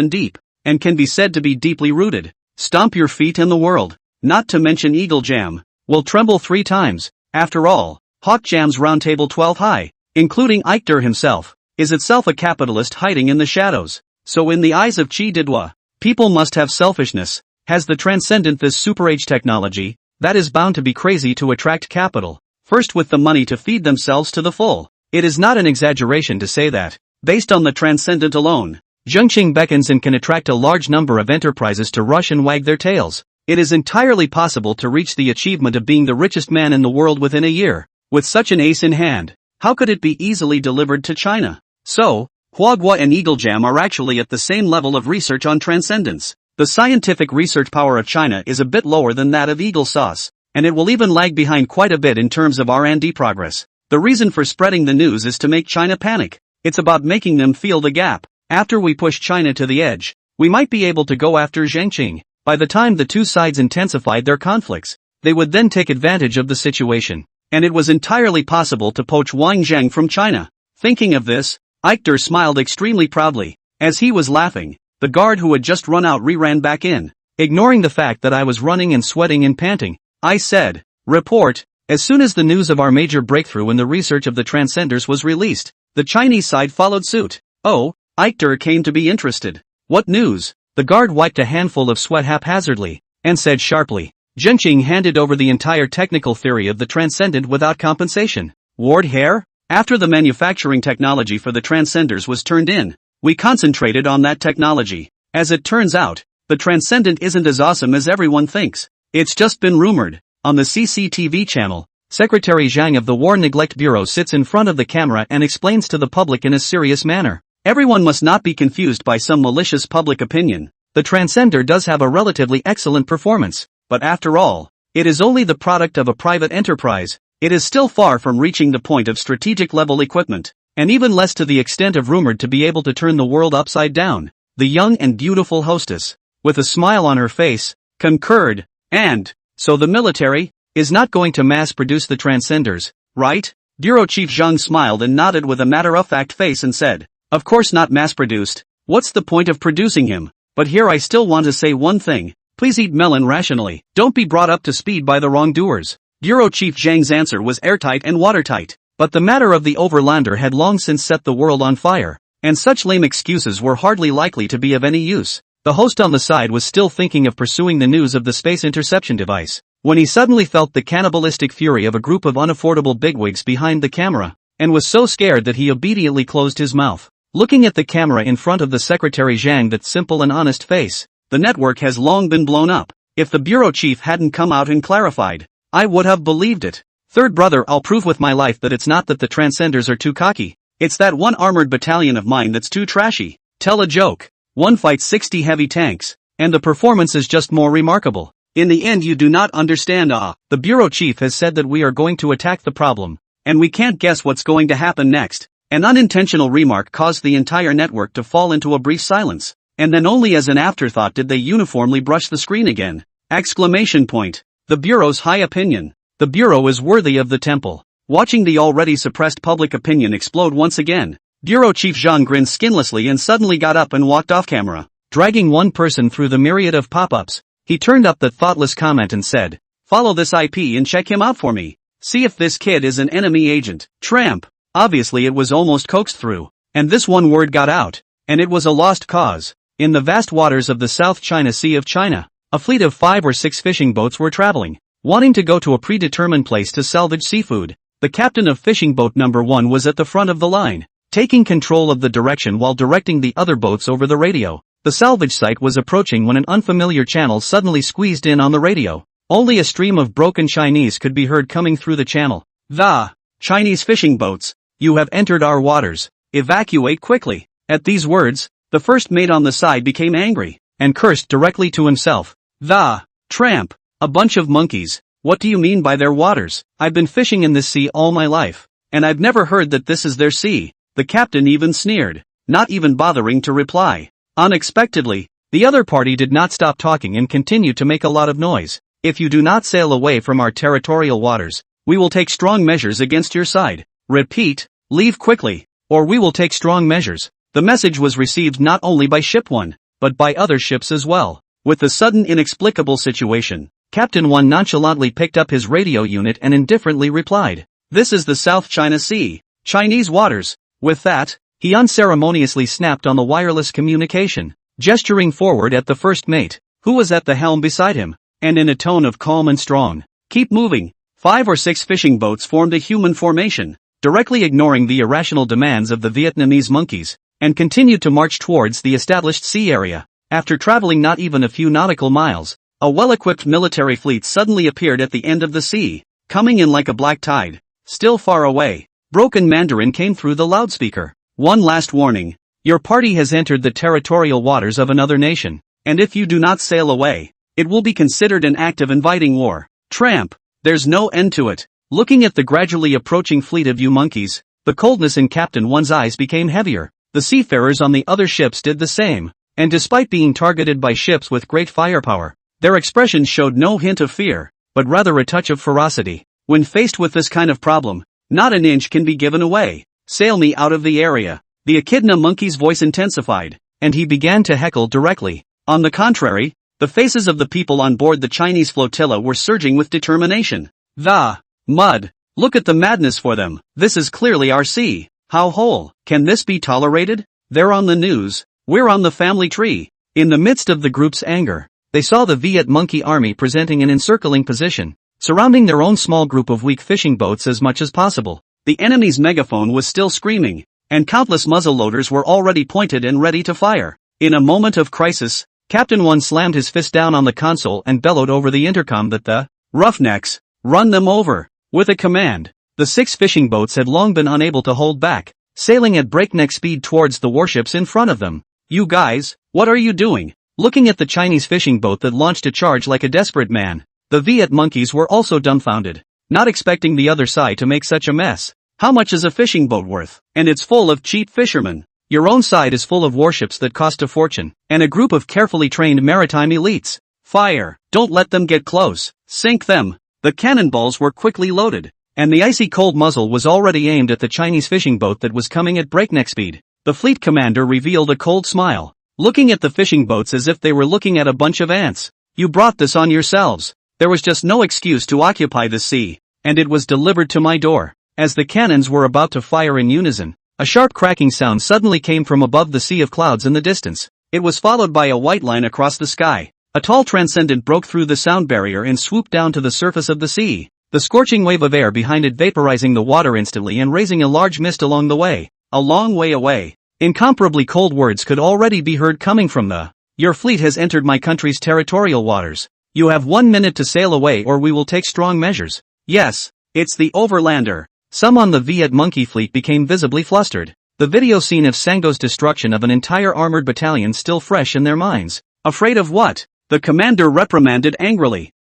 and can be said to be deeply rooted. Stomp your feet and the world, not to mention Eagle Jam, will tremble 3 times. After all, Hawk Jam's Roundtable 12 High, including Eichter himself, is itself a capitalist hiding in the shadows. So in the eyes of Ji Didwa, people must have selfishness. Has the Transcendent this super-age technology? That is bound to be crazy to attract capital, first with the money to feed themselves to the full. It is not an exaggeration to say that, based on the Transcendent alone, Zhengqing beckons and can attract a large number of enterprises to rush and wag their tails. It is entirely possible to reach the achievement of being the richest man in the world within a year. With such an ace in hand, how could it be easily delivered to China? So, Huagua and Eagle Jam are actually at the same level of research on transcendence. The scientific research power of China is a bit lower than that of Eagle Sauce, and it will even lag behind quite a bit in terms of R&D progress. The reason for spreading the news is to make China panic. It's about making them feel the gap. After we push China to the edge, we might be able to go after Zhengqing. By the time the two sides intensified their conflicts, they would then take advantage of the situation. And it was entirely possible to poach Wang Zheng from China. Thinking of this, Eichter smiled extremely proudly. As he was laughing, the guard who had just run out ran back in. Ignoring the fact that I was running and sweating and panting, I said, "Report." As soon as the news of our major breakthrough in the research of the Transcenders was released, the Chinese side followed suit. Oh, Eichter came to be interested. What news? The guard wiped a handful of sweat haphazardly, and said sharply, "Zhengqing handed over the entire technical theory of the Transcendent without compensation." Ward hair? After the manufacturing technology for the Transcenders was turned in, we concentrated on that technology. As it turns out, the Transcendent isn't as awesome as everyone thinks. It's just been rumored. On the CCTV channel, Secretary Zhang of the War Neglect Bureau sits in front of the camera and explains to the public in a serious manner. Everyone must not be confused by some malicious public opinion. the Transcender does have a relatively excellent performance, but after all, it is only the product of a private enterprise. It is still far from reaching the point of strategic-level equipment, and even less to the extent of rumored to be able to turn the world upside down. The young and beautiful hostess, with a smile on her face, concurred, and, so the military is not going to mass-produce the Transcenders, right? Bureau Chief Zhang smiled and nodded with a matter-of-fact face and said, of course not mass-produced. What's the point of producing him? But here I still want to say one thing. Please eat melon rationally. Don't be brought up to speed by the wrongdoers. Bureau Chief Zhang's answer was airtight and watertight. But the matter of the Overlander had long since set the world on fire, and such lame excuses were hardly likely to be of any use. The host on the side was still thinking of pursuing the news of the space interception device, when he suddenly felt the cannibalistic fury of a group of unaffordable bigwigs behind the camera, and was so scared that he obediently closed his mouth. Looking at the camera in front of the Secretary Zhang, that simple and honest face, the network has long been blown up. If the bureau chief hadn't come out and clarified, I would have believed it. Third brother, I'll prove with my life that it's not that the Transcenders are too cocky. It's that one armored battalion of mine that's too trashy. Tell a joke. One fights 60 heavy tanks, and the performance is just more remarkable. In the end you do not understand. The bureau chief has said that we are going to attack the problem, and we can't guess what's going to happen next. An unintentional remark caused the entire network to fall into a brief silence, and then only as an afterthought did they uniformly brush the screen again. Exclamation point. The Bureau's high opinion. The Bureau is worthy of the temple. Watching the already suppressed public opinion explode once again, Bureau Chief Zhang grinned skinlessly and suddenly got up and walked off camera. Dragging one person through the myriad of pop-ups, he turned up that thoughtless comment and said, follow this IP and check him out for me. See if this kid is an enemy agent. Tramp. Obviously it was almost coaxed through, and this one word got out, and it was a lost cause. In the vast waters of the South China Sea of China, a fleet of 5 or 6 fishing boats were traveling, wanting to go to a predetermined place to salvage seafood. The captain of fishing boat number 1 was at the front of the line, taking control of the direction while directing the other boats over the radio. The salvage site was approaching when an unfamiliar channel suddenly squeezed in on the radio. Only a stream of broken Chinese could be heard coming through the channel. The Chinese fishing boats, you have entered our waters. Evacuate quickly. At these words, the first mate on the side became angry, and cursed directly to himself. The tramp. A bunch of monkeys. What do you mean by their waters? I've been fishing in this sea all my life, and I've never heard that this is their sea. The captain even sneered, not even bothering to reply. Unexpectedly, the other party did not stop talking and continued to make a lot of noise. If you do not sail away from our territorial waters, we will take strong measures against your side. Repeat, leave quickly, or we will take strong measures. The message was received not only by Ship 1, but by other ships as well. With the sudden inexplicable situation, Captain 1 nonchalantly picked up his radio unit and indifferently replied, this is the South China Sea, Chinese waters. With that, he unceremoniously snapped on the wireless communication, gesturing forward at the first mate, who was at the helm beside him, and in a tone of calm and strong, keep moving. 5 or 6 fishing boats formed a human formation, directly ignoring the irrational demands of the Vietnamese monkeys, and continued to march towards the established sea area. After traveling not even a few nautical miles, a well-equipped military fleet suddenly appeared at the end of the sea, coming in like a black tide. Still far away, broken Mandarin came through the loudspeaker. One last warning. Your party has entered the territorial waters of another nation, and if you do not sail away, it will be considered an act of inviting war. Tramp. There's no end to it. Looking at the gradually approaching fleet of you monkeys, the coldness in Captain 1's eyes became heavier. The seafarers on the other ships did the same, and despite being targeted by ships with great firepower, their expressions showed no hint of fear, but rather a touch of ferocity. When faced with this kind of problem, not an inch can be given away. Sail me out of the area. The echidna monkey's voice intensified, and he began to heckle directly. On the contrary, the faces of the people on board the Chinese flotilla were surging with determination. The mud. Look at the madness for them. This is clearly our sea. How whole can this be tolerated? They're on the news. We're on the family tree. In the midst of the group's anger, they saw the Viet monkey army presenting an encircling position, surrounding their own small group of weak fishing boats as much as possible. The enemy's megaphone was still screaming, and countless muzzleloaders were already pointed and ready to fire. In a moment of crisis, Captain 1 slammed his fist down on the console and bellowed over the intercom that the roughnecks run them over. With a command, the 6 fishing boats had long been unable to hold back, sailing at breakneck speed towards the warships in front of them. You guys, what are you doing? Looking at the Chinese fishing boat that launched a charge like a desperate man, the Viet monkeys were also dumbfounded, not expecting the other side to make such a mess. How much is a fishing boat worth? And it's full of cheap fishermen. Your own side is full of warships that cost a fortune, and a group of carefully trained maritime elites. Fire! Don't let them get close. Sink them. The cannonballs were quickly loaded, and the icy cold muzzle was already aimed at the Chinese fishing boat that was coming at breakneck speed. The fleet commander revealed a cold smile, looking at the fishing boats as if they were looking at a bunch of ants. You brought this on yourselves. There was just no excuse to occupy the sea, and it was delivered to my door. As the cannons were about to fire in unison, a sharp cracking sound suddenly came from above the sea of clouds in the distance. It was followed by a white line across the sky. A tall transcendent broke through the sound barrier and swooped down to the surface of the sea, the scorching wave of air behind it vaporizing the water instantly and raising a large mist along the way. A long way away. Incomparably cold words could already be heard coming from the Your fleet has entered my country's territorial waters. You have 1 minute to sail away or we will take strong measures. Yes, it's the Overlander. Some on the Viet monkey fleet became visibly flustered, the video scene of Sangdo's destruction of an entire armored battalion still fresh in their minds. Afraid of what? The commander reprimanded angrily.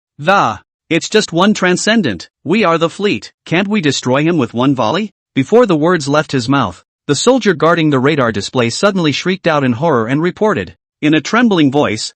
It's just one transcendent. We are the fleet. Can't we destroy him with one volley? Before the words left his mouth, the soldier guarding the radar display suddenly shrieked out in horror and reported, in a trembling voice,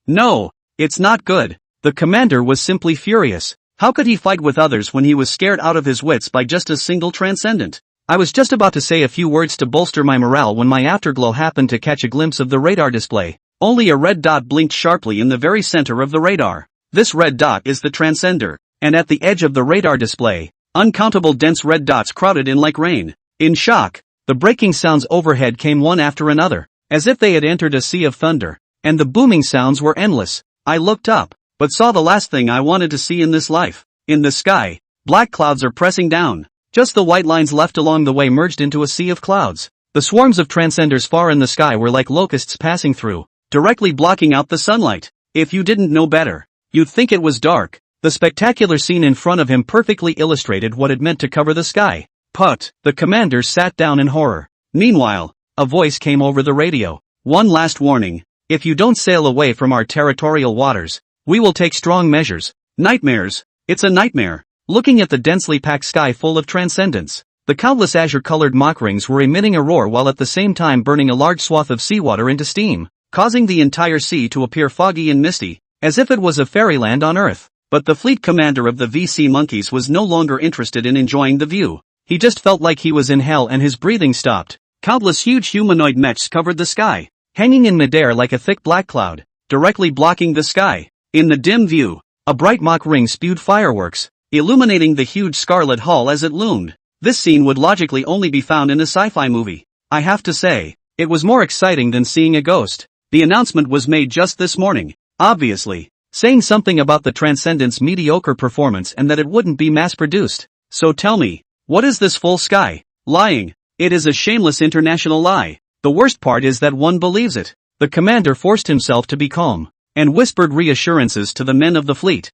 No, it's not good. The commander was simply furious. How could he fight with others when he was scared out of his wits by just a single transcendent? I was just about to say a few words to bolster my morale when my afterglow happened to catch a glimpse of the radar display. Only a red dot blinked sharply in the very center of the radar. This red dot is the transcender, and at the edge of the radar display, uncountable dense red dots crowded in like rain. In shock, the breaking sounds overhead came one after another, as if they had entered a sea of thunder, and the booming sounds were endless. I looked up, but saw the last thing I wanted to see in this life. In the sky, black clouds are pressing down. Just the white lines left along the way merged into a sea of clouds. The swarms of transcenders far in the sky were like locusts passing through, directly blocking out the sunlight. If you didn't know better, you'd think it was dark. The spectacular scene in front of him perfectly illustrated what it meant to cover the sky. The commander sat down in horror. Meanwhile, a voice came over the radio. One last warning. If you don't sail away from our territorial waters, we will take strong measures. Nightmares. It's a nightmare. Looking at the densely packed sky full of transcendents, the countless azure-colored mock rings were emitting a roar while at the same time burning a large swath of seawater into steam, causing the entire sea to appear foggy and misty, as if it was a fairyland on Earth. But the fleet commander of the VC monkeys was no longer interested in enjoying the view. He just felt like he was in hell and his breathing stopped. Countless huge humanoid mechs covered the sky, hanging in midair like a thick black cloud, directly blocking the sky. In the dim view, a bright mock ring spewed fireworks, illuminating the huge scarlet hull as it loomed. This scene would logically only be found in a sci-fi movie. I have to say, it was more exciting than seeing a ghost. The announcement was made just this morning, obviously, saying something about the Transcendent's mediocre performance and that it wouldn't be mass-produced. So tell me, what is this full sky? Lying. It is a shameless international lie. The worst part is that one believes it. The commander forced himself to be calm, and whispered reassurances to the men of the fleet.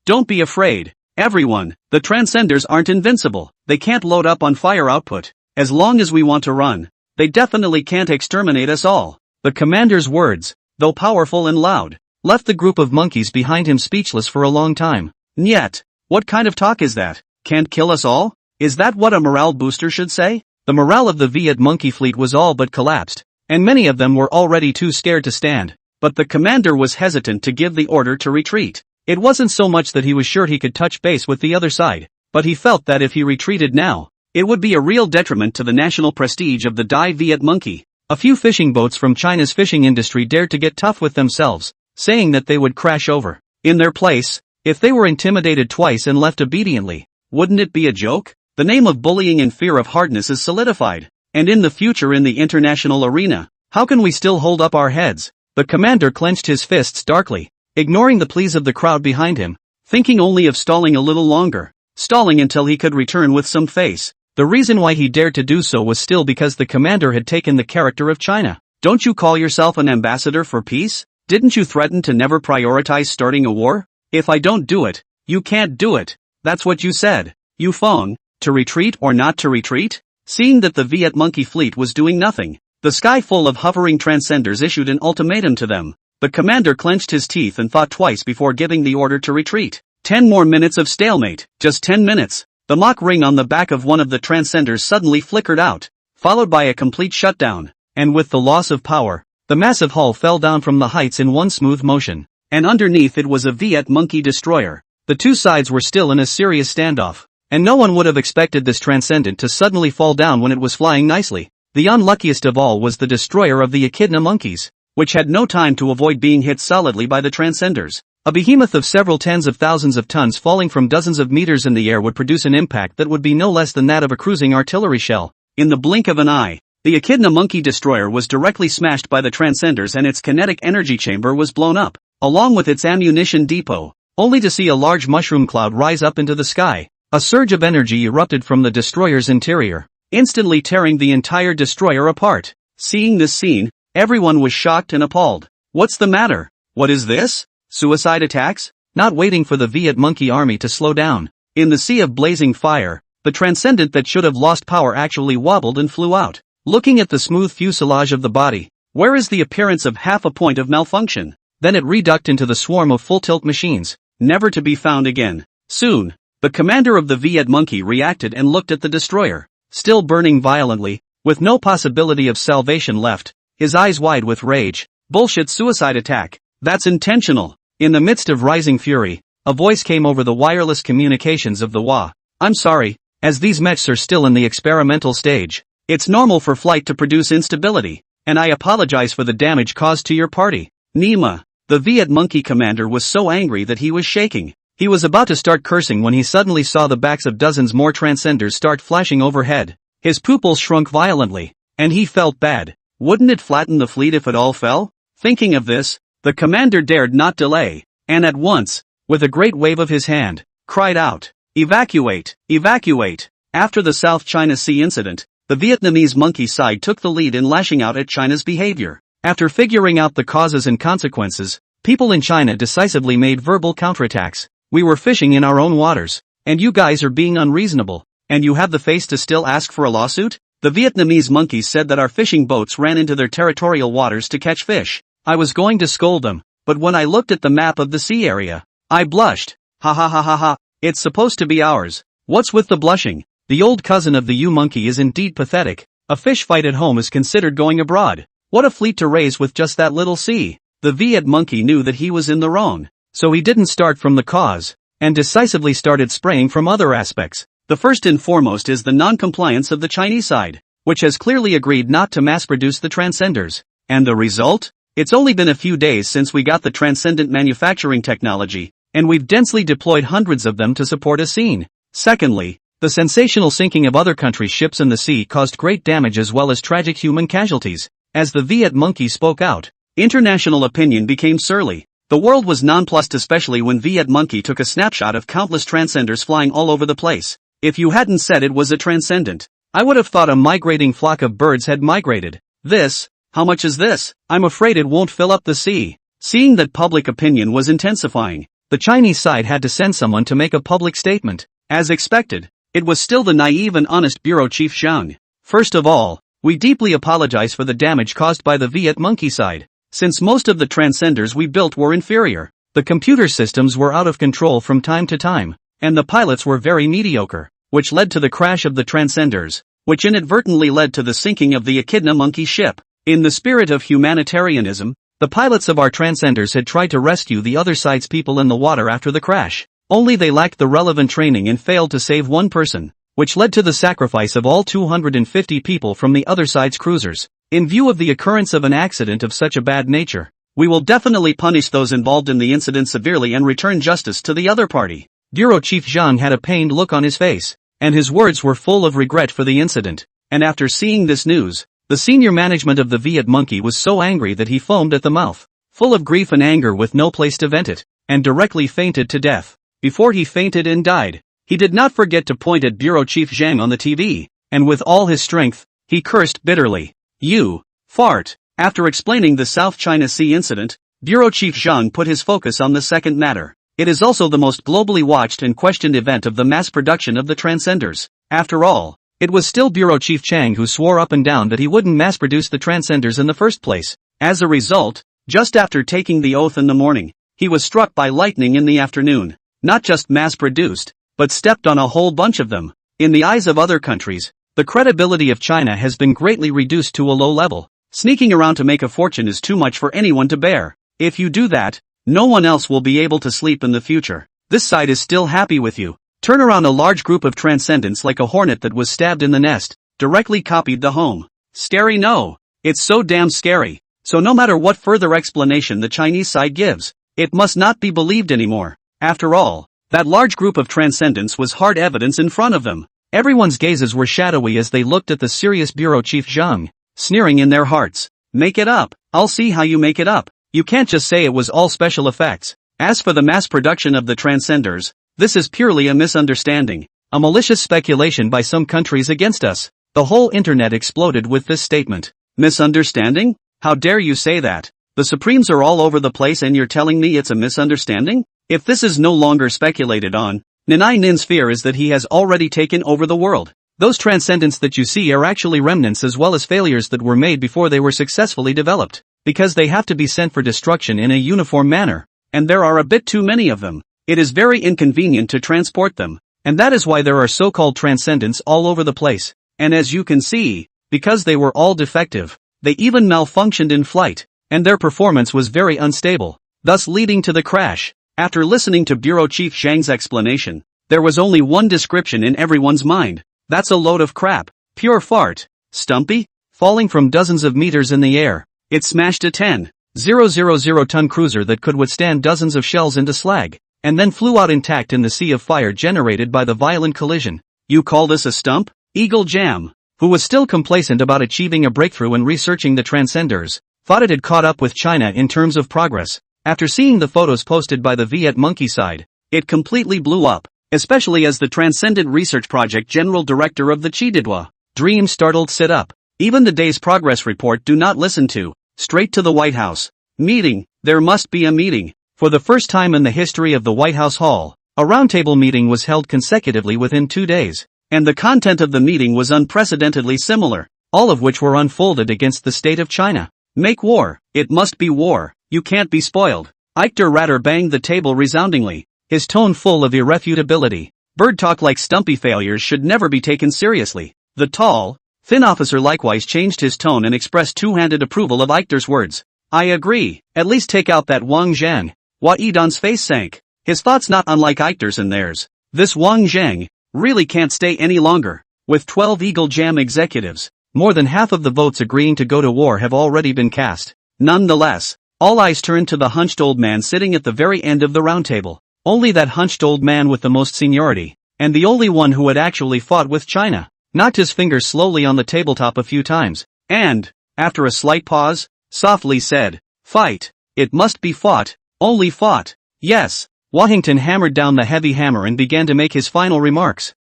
Don't be afraid, everyone. The Transcenders aren't invincible. They can't load up on fire output. As long as we want to run, they definitely can't exterminate us all. The commander's words, though powerful and loud, left the group of monkeys behind him speechless for a long time. Nyet, what kind of talk is that? Can't kill us all? Is that what a morale booster should say? The morale of the Viet monkey fleet was all but collapsed, and many of them were already too scared to stand. But the commander was hesitant to give the order to retreat. It wasn't so much that he was sure he could touch base with the other side, but he felt that if he retreated now, it would be a real detriment to the national prestige of the Dai Viet monkey. A few fishing boats from China's fishing industry dared to get tough with themselves, saying that they would crash over. In their place, if they were intimidated twice and left obediently, wouldn't it be a joke? The name of bullying and fear of hardness is solidified, and in the future in the international arena, how can we still hold up our heads? The commander clenched his fists darkly, ignoring the pleas of the crowd behind him, thinking only of stalling a little longer, stalling until he could return with some face. The reason why he dared to do so was still because the commander had taken the character of China. Don't you call yourself an ambassador for peace? Didn't you threaten to never prioritize starting a war? If I don't do it, you can't do it. That's what you said. You Fong, to retreat or not to retreat? Seeing that the Viet monkey fleet was doing nothing, The sky full of hovering transcenders issued an ultimatum to them. The commander clenched his teeth and thought twice before giving the order to retreat. 10 more minutes of stalemate. Just 10 minutes. The Mach ring on the back of one of the transcenders suddenly flickered out, followed by a complete shutdown, and with the loss of power, the massive hull fell down from the heights in one smooth motion, and underneath it was a Viet monkey destroyer. The two sides were still in a serious standoff, and no one would have expected this transcendent to suddenly fall down when it was flying nicely. The unluckiest of all was the destroyer of the echidna monkeys, which had no time to avoid being hit solidly by the transcenders. A behemoth of several tens of thousands of tons falling from dozens of meters in the air would produce an impact that would be no less than that of a cruising artillery shell. In the blink of an eye, the echidna monkey destroyer was directly smashed by the transcenders and its kinetic energy chamber was blown up, along with its ammunition depot, only to see a large mushroom cloud rise up into the sky. A surge of energy erupted from the destroyer's interior, instantly tearing the entire destroyer apart. Seeing this scene, everyone was shocked and appalled. What's the matter? What is this? Suicide attacks? Not waiting for the Viet monkey army to slow down. In the sea of blazing fire, the transcendent that should have lost power actually wobbled and flew out. Looking at the smooth fuselage of the body, where is the appearance of half a point of malfunction? Then it reducked into the swarm of full-tilt machines, never to be found again. Soon, the commander of the Viet monkey reacted and looked at the destroyer, still burning violently, with no possibility of salvation left, his eyes wide with rage. Bullshit suicide attack. That's intentional. In the midst of rising fury, a voice came over the wireless communications of the WA. I'm sorry, as these mechs are still in the experimental stage. It's normal for flight to produce instability, and I apologize for the damage caused to your party. Nima, the Viet monkey commander was so angry that he was shaking. He was about to start cursing when he suddenly saw the backs of dozens more transcenders start flashing overhead. His pupils shrunk violently, and he felt bad. Wouldn't it flatten the fleet if it all fell? Thinking of this, the commander dared not delay, and at once, with a great wave of his hand, cried out, "Evacuate! Evacuate!" After the South China Sea incident, the Vietnamese monkey side took the lead in lashing out at China's behavior. After figuring out the causes and consequences, people in China decisively made verbal counterattacks. We were fishing in our own waters, and you guys are being unreasonable, and you have the face to still ask for a lawsuit? The Vietnamese monkeys said that our fishing boats ran into their territorial waters to catch fish. I was going to scold them, but when I looked at the map of the sea area, I blushed. Ha ha ha ha ha, it's supposed to be ours. What's with the blushing? The old cousin of the U-monkey is indeed pathetic. A fish fight at home is considered going abroad. What a fleet to raise with just that little sea. The Viet monkey knew that he was in the wrong, so he didn't start from the cause, and decisively started spraying from other aspects. The first and foremost is the non-compliance of the Chinese side, which has clearly agreed not to mass-produce the transcenders. And the result? It's only been a few days since we got the transcendent manufacturing technology, and we've densely deployed hundreds of them to support a scene. Secondly, the sensational sinking of other countries' ships in the sea caused great damage as well as tragic human casualties. As the Viet monkey spoke out, international opinion became surly. The world was nonplussed, especially when Viet monkey took a snapshot of countless transcenders flying all over the place. If you hadn't said it was a transcendent, I would have thought a migrating flock of birds had migrated. This, how much is this? I'm afraid it won't fill up the sea. Seeing that public opinion was intensifying, the Chinese side had to send someone to make a public statement. As expected, it was still the naive and honest bureau chief Zhang. First of all, we deeply apologize for the damage caused by the Viet monkey side. Since most of the transcenders we built were inferior, the computer systems were out of control from time to time, and the pilots were very mediocre, which led to the crash of the transcenders, which inadvertently led to the sinking of the echidna monkey ship. In the spirit of humanitarianism, the pilots of our transcenders had tried to rescue the other side's people in the water after the crash, only they lacked the relevant training and failed to save one person, which led to the sacrifice of all 250 people from the other side's cruisers. In view of the occurrence of an accident of such a bad nature, we will definitely punish those involved in the incident severely and return justice to the other party. Bureau Chief Zhang had a pained look on his face, and his words were full of regret for the incident. And after seeing this news, the senior management of the Viet monkey was so angry that he foamed at the mouth, full of grief and anger with no place to vent it, and directly fainted to death. Before he fainted and died, he did not forget to point at Bureau Chief Zhang on the TV, and with all his strength, he cursed bitterly. You fart. After explaining the South China Sea incident, Bureau Chief Zhang put his focus on the second matter. It is also the most globally watched and questioned event of the mass production of the transcenders. After all, it was still Bureau Chief Chang who swore up and down that he wouldn't mass-produce the transcenders in the first place. As a result, just after taking the oath in the morning, he was struck by lightning in the afternoon. Not just mass-produced, but stepped on a whole bunch of them. In the eyes of other countries, the credibility of China has been greatly reduced to a low level. Sneaking around to make a fortune is too much for anyone to bear. If you do that, no one else will be able to sleep in the future. This side is still happy with you. Turn around a large group of transcendents like a hornet that was stabbed in the nest, directly copied the home. Scary? No. It's so damn scary. So no matter what further explanation the Chinese side gives, it must not be believed anymore. After all, that large group of transcendents was hard evidence in front of them. Everyone's gazes were shadowy as they looked at the serious Bureau Chief Zhang, sneering in their hearts. Make it up. I'll see how you make it up. You can't just say it was all special effects. As for the mass production of the transcenders, this is purely a misunderstanding, a malicious speculation by some countries against us. The whole internet exploded with this statement. Misunderstanding? How dare you say that? The Supremes are all over the place and you're telling me it's a misunderstanding? If this is no longer speculated on, Nanai Nin's fear is that he has already taken over the world. Those transcendents that you see are actually remnants as well as failures that were made before they were successfully developed, because they have to be sent for destruction in a uniform manner, and there are a bit too many of them. It is very inconvenient to transport them, and that is why there are so-called transcendents all over the place, and as you can see, because they were all defective, they even malfunctioned in flight, and their performance was very unstable, thus leading to the crash. After listening to Bureau Chief Zhang's explanation, there was only one description in everyone's mind. That's a load of crap. Pure fart. Stumpy? Falling from dozens of meters in the air, it smashed a 10,000-ton cruiser that could withstand dozens of shells into slag, and then flew out intact in the sea of fire generated by the violent collision. You call this a stump? Eagle Jam, who was still complacent about achieving a breakthrough in researching the transcenders, thought it had caught up with China in terms of progress. After seeing the photos posted by the Viet Monkey side, it completely blew up, especially as the Transcendent Research Project General Director of the Chididwa Dream startled sit up. Even the day's progress report do not listen to. Straight to the White House. Meeting. There must be a meeting. For the first time in the history of the White House Hall, a roundtable meeting was held consecutively within 2 days, and the content of the meeting was unprecedentedly similar, all of which were unfolded against the state of China. Make war. It must be war. You can't be spoiled. Eichter Ratter banged the table resoundingly, his tone full of irrefutability. Bird talk like stumpy failures should never be taken seriously. The tall, thin officer likewise changed his tone and expressed two-handed approval of Eichter's words. I agree. At least take out that Wang Zhang. Hua Yidan's face sank. His thoughts not unlike Eichter's and theirs. This Wang Zhang really can't stay any longer. With 12 Eagle Jam executives, more than half of the votes agreeing to go to war have already been cast. Nonetheless, all eyes turned to the hunched old man sitting at the very end of the roundtable. Only that hunched old man with the most seniority, and the only one who had actually fought with China, knocked his fingers slowly on the tabletop a few times, and, after a slight pause, softly said, fight. It must be fought. Only fought. Yes. Washington hammered down the heavy hammer and began to make his final remarks.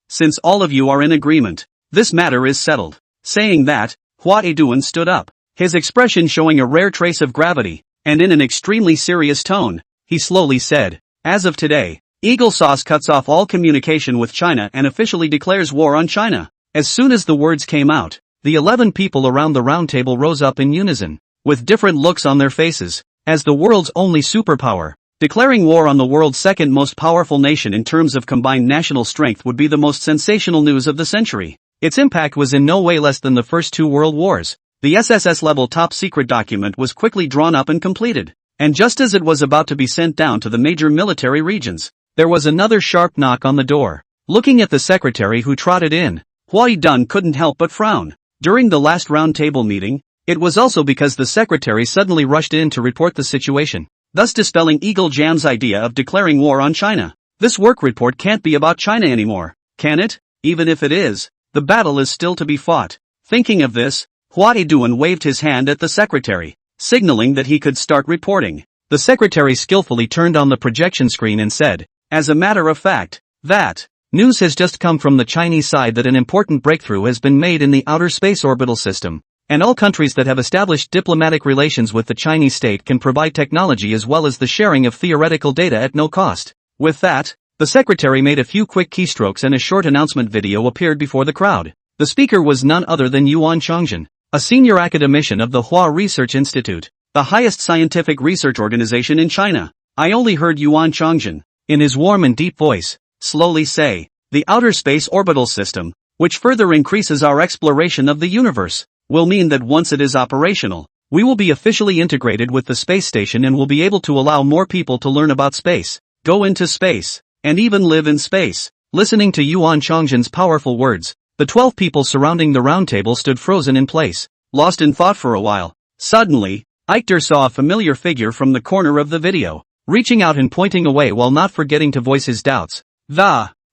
Since all of you are in agreement, this matter is settled. Saying that, Hua Eduan stood up, his expression showing a rare trace of gravity, and in an extremely serious tone, he slowly said, as of today, Eagle Sauce cuts off all communication with China and officially declares war on China. As soon as the words came out, the 11 people around the round table rose up in unison, with different looks on their faces. As the world's only superpower, declaring war on the world's second most powerful nation in terms of combined national strength would be the most sensational news of the century. Its impact was in no way less than the first 2 world wars. The SSS-level top-secret document was quickly drawn up and completed, and just as it was about to be sent down to the major military regions, there was another sharp knock on the door. Looking at the secretary who trotted in, Hua Dun couldn't help but frown. During the last round-table meeting, it was also because the secretary suddenly rushed in to report the situation, thus dispelling Eagle Jam's idea of declaring war on China. This work report can't be about China anymore, can it? Even if it is, the battle is still to be fought. Thinking of this, Hua Eduan waved his hand at the secretary, signaling that he could start reporting. The secretary skillfully turned on the projection screen and said, as a matter of fact, that news has just come from the Chinese side that an important breakthrough has been made in the outer space orbital system, and all countries that have established diplomatic relations with the Chinese state can provide technology as well as the sharing of theoretical data at no cost. With that, The secretary made a few quick keystrokes and a short announcement video appeared before the crowd. The speaker was none other than Yuan Chongzhen, a senior academician of the Hua Research Institute, the highest scientific research organization in China. I only heard Yuan Chongzhen, in his warm and deep voice, slowly say, "The outer space orbital system, which further increases our exploration of the universe, will mean that once it is operational, we will be officially integrated with the space station and will be able to allow more people to learn about space, go into space, and even live in space." Listening to Yuan Chongzhen's powerful words, the 12 people surrounding the round table stood frozen in place, lost in thought for a while. Suddenly, Eichter saw a familiar figure from the corner of the video, reaching out and pointing away while not forgetting to voice his doubts.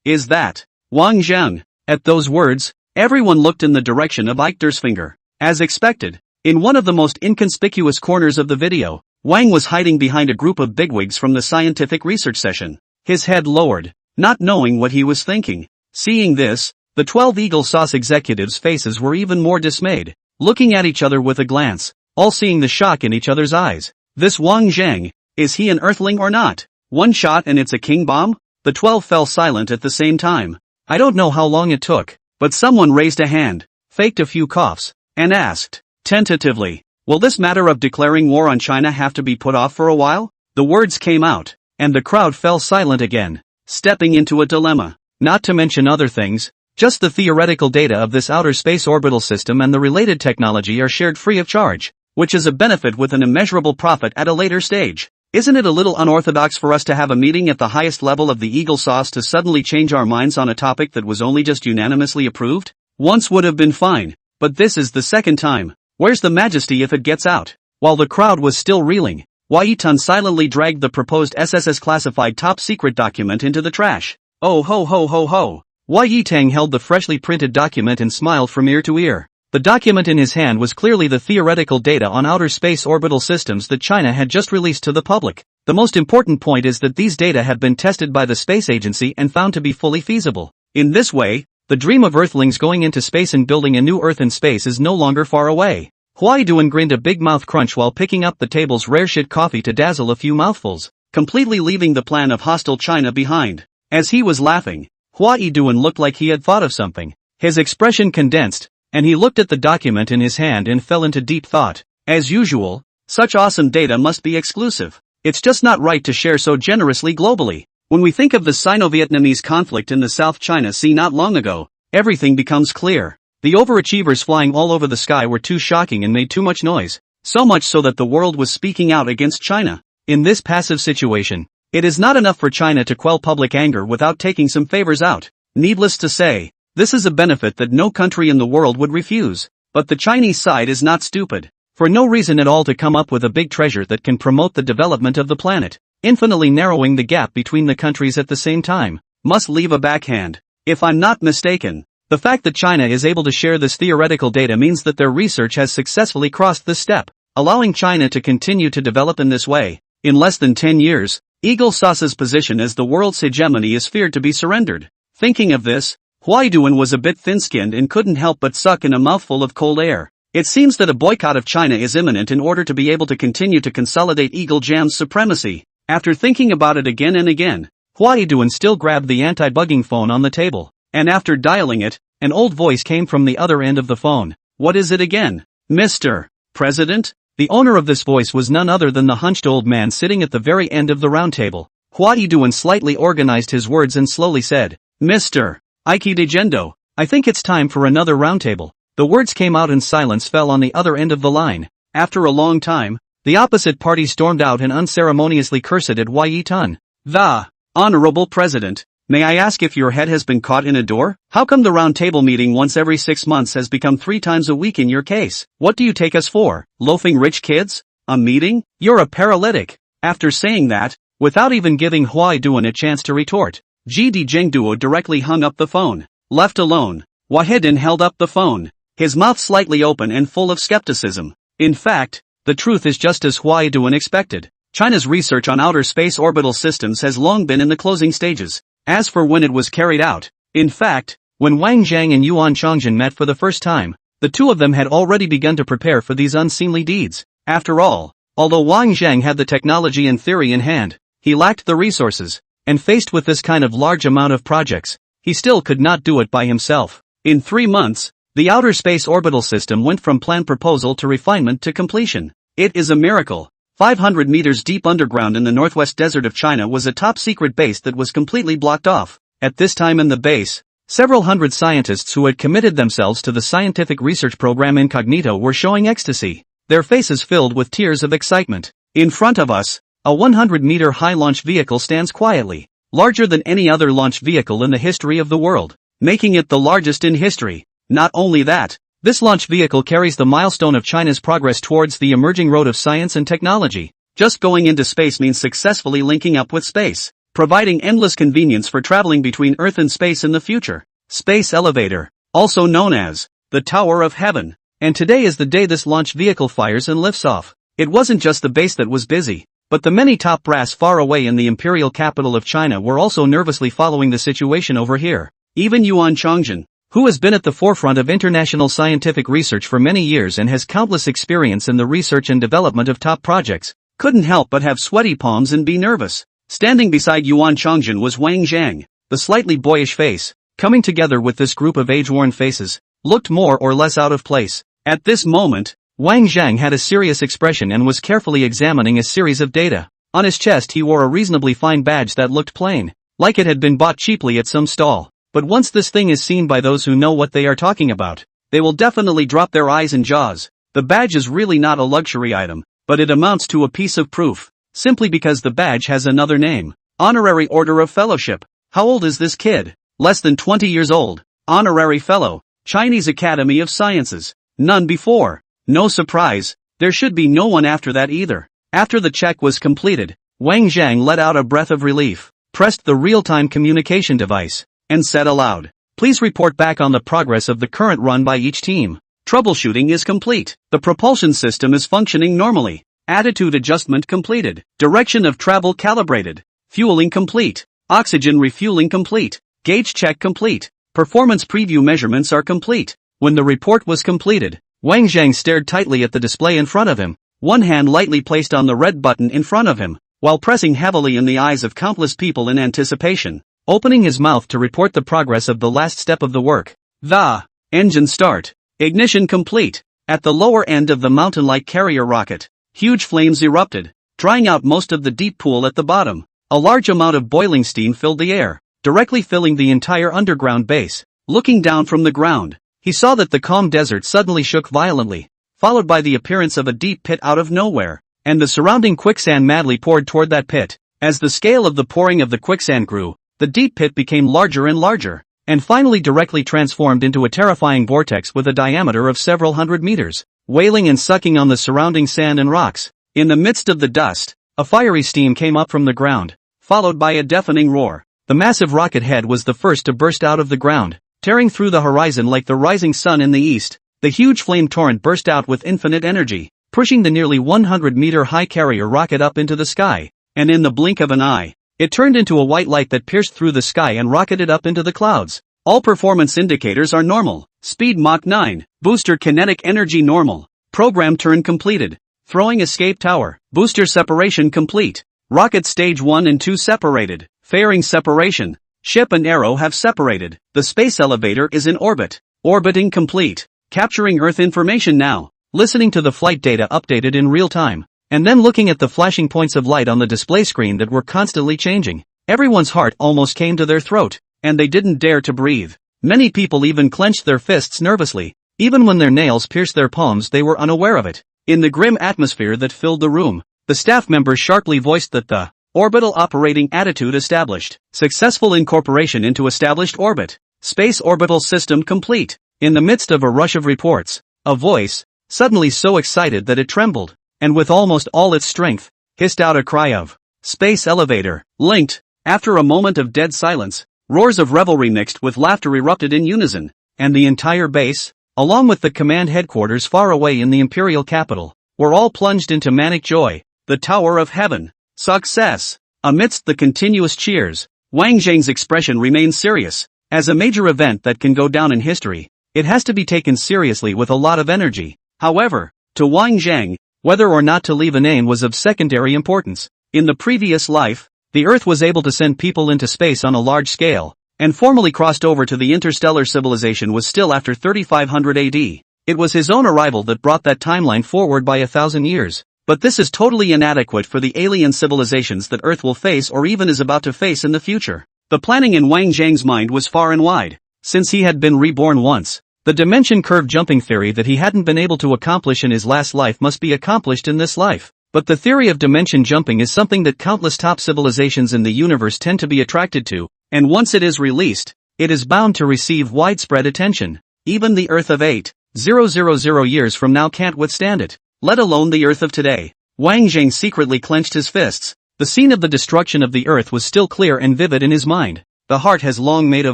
Is that Wang Zheng?" At those words, everyone looked in the direction of Eichter's finger. As expected, in one of the most inconspicuous corners of the video, Wang was hiding behind a group of bigwigs from the scientific research session, his head lowered, not knowing what he was thinking. Seeing this, the 12 Eagle Sauce executives' faces were even more dismayed, looking at each other with a glance, all seeing the shock in each other's eyes. This Wang Zheng, is he an Earthling or not? One shot and it's a king bomb? The 12 fell silent at the same time. I don't know how long it took, but someone raised a hand, faked a few coughs, and asked, tentatively, "Will this matter of declaring war on China have to be put off for a while?" The words came out, and the crowd fell silent again, stepping into a dilemma. Not to mention other things, just the theoretical data of this outer space orbital system and the related technology are shared free of charge, which is a benefit with an immeasurable profit at a later stage. Isn't it a little unorthodox for us to have a meeting at the highest level of the Eagle Sauce to suddenly change our minds on a topic that was only just unanimously approved? Once would have been fine, but this is the second time. Where's the majesty if it gets out? While the crowd was still reeling, Wei Tun silently dragged the proposed SSS classified top secret document into the trash. Oh ho ho ho ho. Wei Yitang held the freshly printed document and smiled from ear to ear. The document in his hand was clearly the theoretical data on outer space orbital systems that China had just released to the public. The most important point is that these data have been tested by the space agency and found to be fully feasible. In this way, the dream of Earthlings going into space and building a new Earth in space is no longer far away. Huai Duan grinned a big mouth crunch while picking up the table's rare shit coffee to dazzle a few mouthfuls, completely leaving the plan of hostile China behind. As he was laughing, Huai Duan looked like he had thought of something. His expression condensed, and he looked at the document in his hand and fell into deep thought. As usual, such awesome data must be exclusive. It's just not right to share so generously globally. When we think of the Sino-Vietnamese conflict in the South China Sea not long ago, everything becomes clear. The overachievers flying all over the sky were too shocking and made too much noise, so much so that the world was speaking out against China. In this passive situation, it is not enough for China to quell public anger without taking some favors out. Needless to say, this is a benefit that no country in the world would refuse. But the Chinese side is not stupid. For no reason at all to come up with a big treasure that can promote the development of the planet, infinitely narrowing the gap between the countries at the same time, must leave a backhand. If I'm not mistaken, the fact that China is able to share this theoretical data means that their research has successfully crossed this step, allowing China to continue to develop in this way. In less than 10 years, Eagle Sauce's position as the world's hegemony is feared to be surrendered. Thinking of this, Huai Duan was a bit thin-skinned and couldn't help but suck in a mouthful of cold air. It seems that a boycott of China is imminent in order to be able to continue to consolidate Eagle Jam's supremacy. After thinking about it again and again, Huai Duan still grabbed the anti-bugging phone on the table, and after dialing it, an old voice came from the other end of the phone. What is it again? Mr. President? The owner of this voice was none other than the hunched old man sitting at the very end of the round table. Huai Duan slightly organized his words and slowly said, Mr. Aiki Degendo, I think it's time for another roundtable. The words came out and silence fell on the other end of the line. After a long time, the opposite party stormed out and unceremoniously cursed at Wei Tun. The Honorable President, may I ask if your head has been caught in a door? How come the roundtable meeting once every 6 months has become 3 times a week in your case? What do you take us for, loafing rich kids? A meeting? You're a paralytic. After saying that, without even giving Huai Duan a chance to retort, GD Zhengduo directly hung up the phone. Left alone, Wahedin held up the phone, his mouth slightly open and full of skepticism. In fact, the truth is just as Huai Duan expected. China's research on outer space orbital systems has long been in the closing stages. As for when it was carried out, in fact, when Wang Zhang and Yuan Chongzhen met for the first time, the two of them had already begun to prepare for these unseemly deeds. After all, although Wang Zhang had the technology and theory in hand, he lacked the resources. and faced with this kind of large amount of projects, he still could not do it by himself. In 3 months, the outer space orbital system went from plan proposal to refinement to completion. It is a miracle. 500 meters deep underground in the northwest desert of China was a top-secret base that was completely blocked off. At this time in the base, several hundred scientists who had committed themselves to the scientific research program incognito were showing ecstasy, their faces filled with tears of excitement. In front of us, a 100-meter-high launch vehicle stands quietly, larger than any other launch vehicle in the history of the world, making it the largest in history. Not only that, this launch vehicle carries the milestone of China's progress towards the emerging road of science and technology. Just going into space means successfully linking up with space, providing endless convenience for traveling between Earth and space in the future. Space Elevator, also known as the Tower of Heaven. And today is the day this launch vehicle fires and lifts off. It wasn't just the base that was busy, but the many top brass far away in the imperial capital of China were also nervously following the situation over here. Even Yuan Changjian, who has been at the forefront of international scientific research for many years and has countless experience in the research and development of top projects, couldn't help but have sweaty palms and be nervous. Standing beside Yuan Changjian was Wang Zhang, the slightly boyish face, coming together with this group of age-worn faces, looked more or less out of place. At this moment, Wang Zhang had a serious expression and was carefully examining a series of data. On his chest he wore a reasonably fine badge that looked plain, like it had been bought cheaply at some stall. But once this thing is seen by those who know what they are talking about, they will definitely drop their eyes and jaws. The badge is really not a luxury item, but it amounts to a piece of proof, simply because the badge has another name. Honorary Order of Fellowship. How old is this kid? Less than 20 years old. Honorary Fellow, Chinese Academy of Sciences. None before. No surprise, there should be no one after that either. After the check was completed, Wang Zhang let out a breath of relief, pressed the real-time communication device, and said aloud, "Please report back on the progress of the current run by each team. Troubleshooting is complete. The propulsion system is functioning normally. Attitude adjustment completed. Direction of travel calibrated. Fueling complete. Oxygen refueling complete. Gauge check complete. Performance preview measurements are complete." When the report was completed, Wang Zhang stared tightly at the display in front of him, one hand lightly placed on the red button in front of him, while pressing heavily in the eyes of countless people in anticipation, opening his mouth to report the progress of the last step of the work. The engine start. Ignition complete. At the lower end of the mountain-like carrier rocket, huge flames erupted, drying out most of the deep pool at the bottom. A large amount of boiling steam filled the air, directly filling the entire underground base. Looking down from the ground, he saw that the calm desert suddenly shook violently, followed by the appearance of a deep pit out of nowhere, and the surrounding quicksand madly poured toward that pit. As the scale of the pouring of the quicksand grew, the deep pit became larger and larger, and finally directly transformed into a terrifying vortex with a diameter of several hundred meters, wailing and sucking on the surrounding sand and rocks. In the midst of the dust, a fiery steam came up from the ground, followed by a deafening roar. The massive rocket head was the first to burst out of the ground, tearing through the horizon like the rising sun in the east. The huge flame torrent burst out with infinite energy, pushing the nearly 100-meter-high carrier rocket up into the sky, and in the blink of an eye, it turned into a white light that pierced through the sky and rocketed up into the clouds. All performance indicators are normal. Speed Mach 9. Booster kinetic energy normal. Program turn completed. Throwing escape tower. Booster separation complete. Rocket stage 1 and 2 separated. Fairing separation. Ship and arrow have separated. The space elevator is in orbit. Orbiting complete. Capturing Earth information now. Listening to the flight data updated in real time, and then looking at the flashing points of light on the display screen that were constantly changing. Everyone's heart almost came to their throat, and they didn't dare to breathe. Many people even clenched their fists nervously. Even when their nails pierced their palms, they were unaware of it. In the grim atmosphere that filled the room, the staff members sharply voiced that the orbital operating attitude established. Successful incorporation into established orbit. Space orbital system complete. In the midst of a rush of reports, a voice, suddenly so excited that it trembled, and with almost all its strength, hissed out a cry of "Space elevator, linked." After a moment of dead silence, roars of revelry mixed with laughter erupted in unison, and the entire base, along with the command headquarters far away in the imperial capital, were all plunged into manic joy. The Tower of Heaven. Success! Amidst the continuous cheers, Wang Zhang's expression remained serious. As a major event that can go down in history, it has to be taken seriously with a lot of energy. However, to Wang Zhang, whether or not to leave a name was of secondary importance. In the previous life, the Earth was able to send people into space on a large scale, and formally crossed over to the interstellar civilization was still after 3500 AD. It was his own arrival that brought that timeline forward by 1,000 years. But this is totally inadequate for the alien civilizations that Earth will face or even is about to face in the future. The planning in Wang Zhang's mind was far and wide. Since he had been reborn once, the dimension curve jumping theory that he hadn't been able to accomplish in his last life must be accomplished in this life. But the theory of dimension jumping is something that countless top civilizations in the universe tend to be attracted to, and once it is released, it is bound to receive widespread attention. Even the Earth of 8,000 years from now can't withstand it, let alone the Earth of today. Wang Zhang secretly clenched his fists. The scene of the destruction of the Earth was still clear and vivid in his mind. The heart has long made a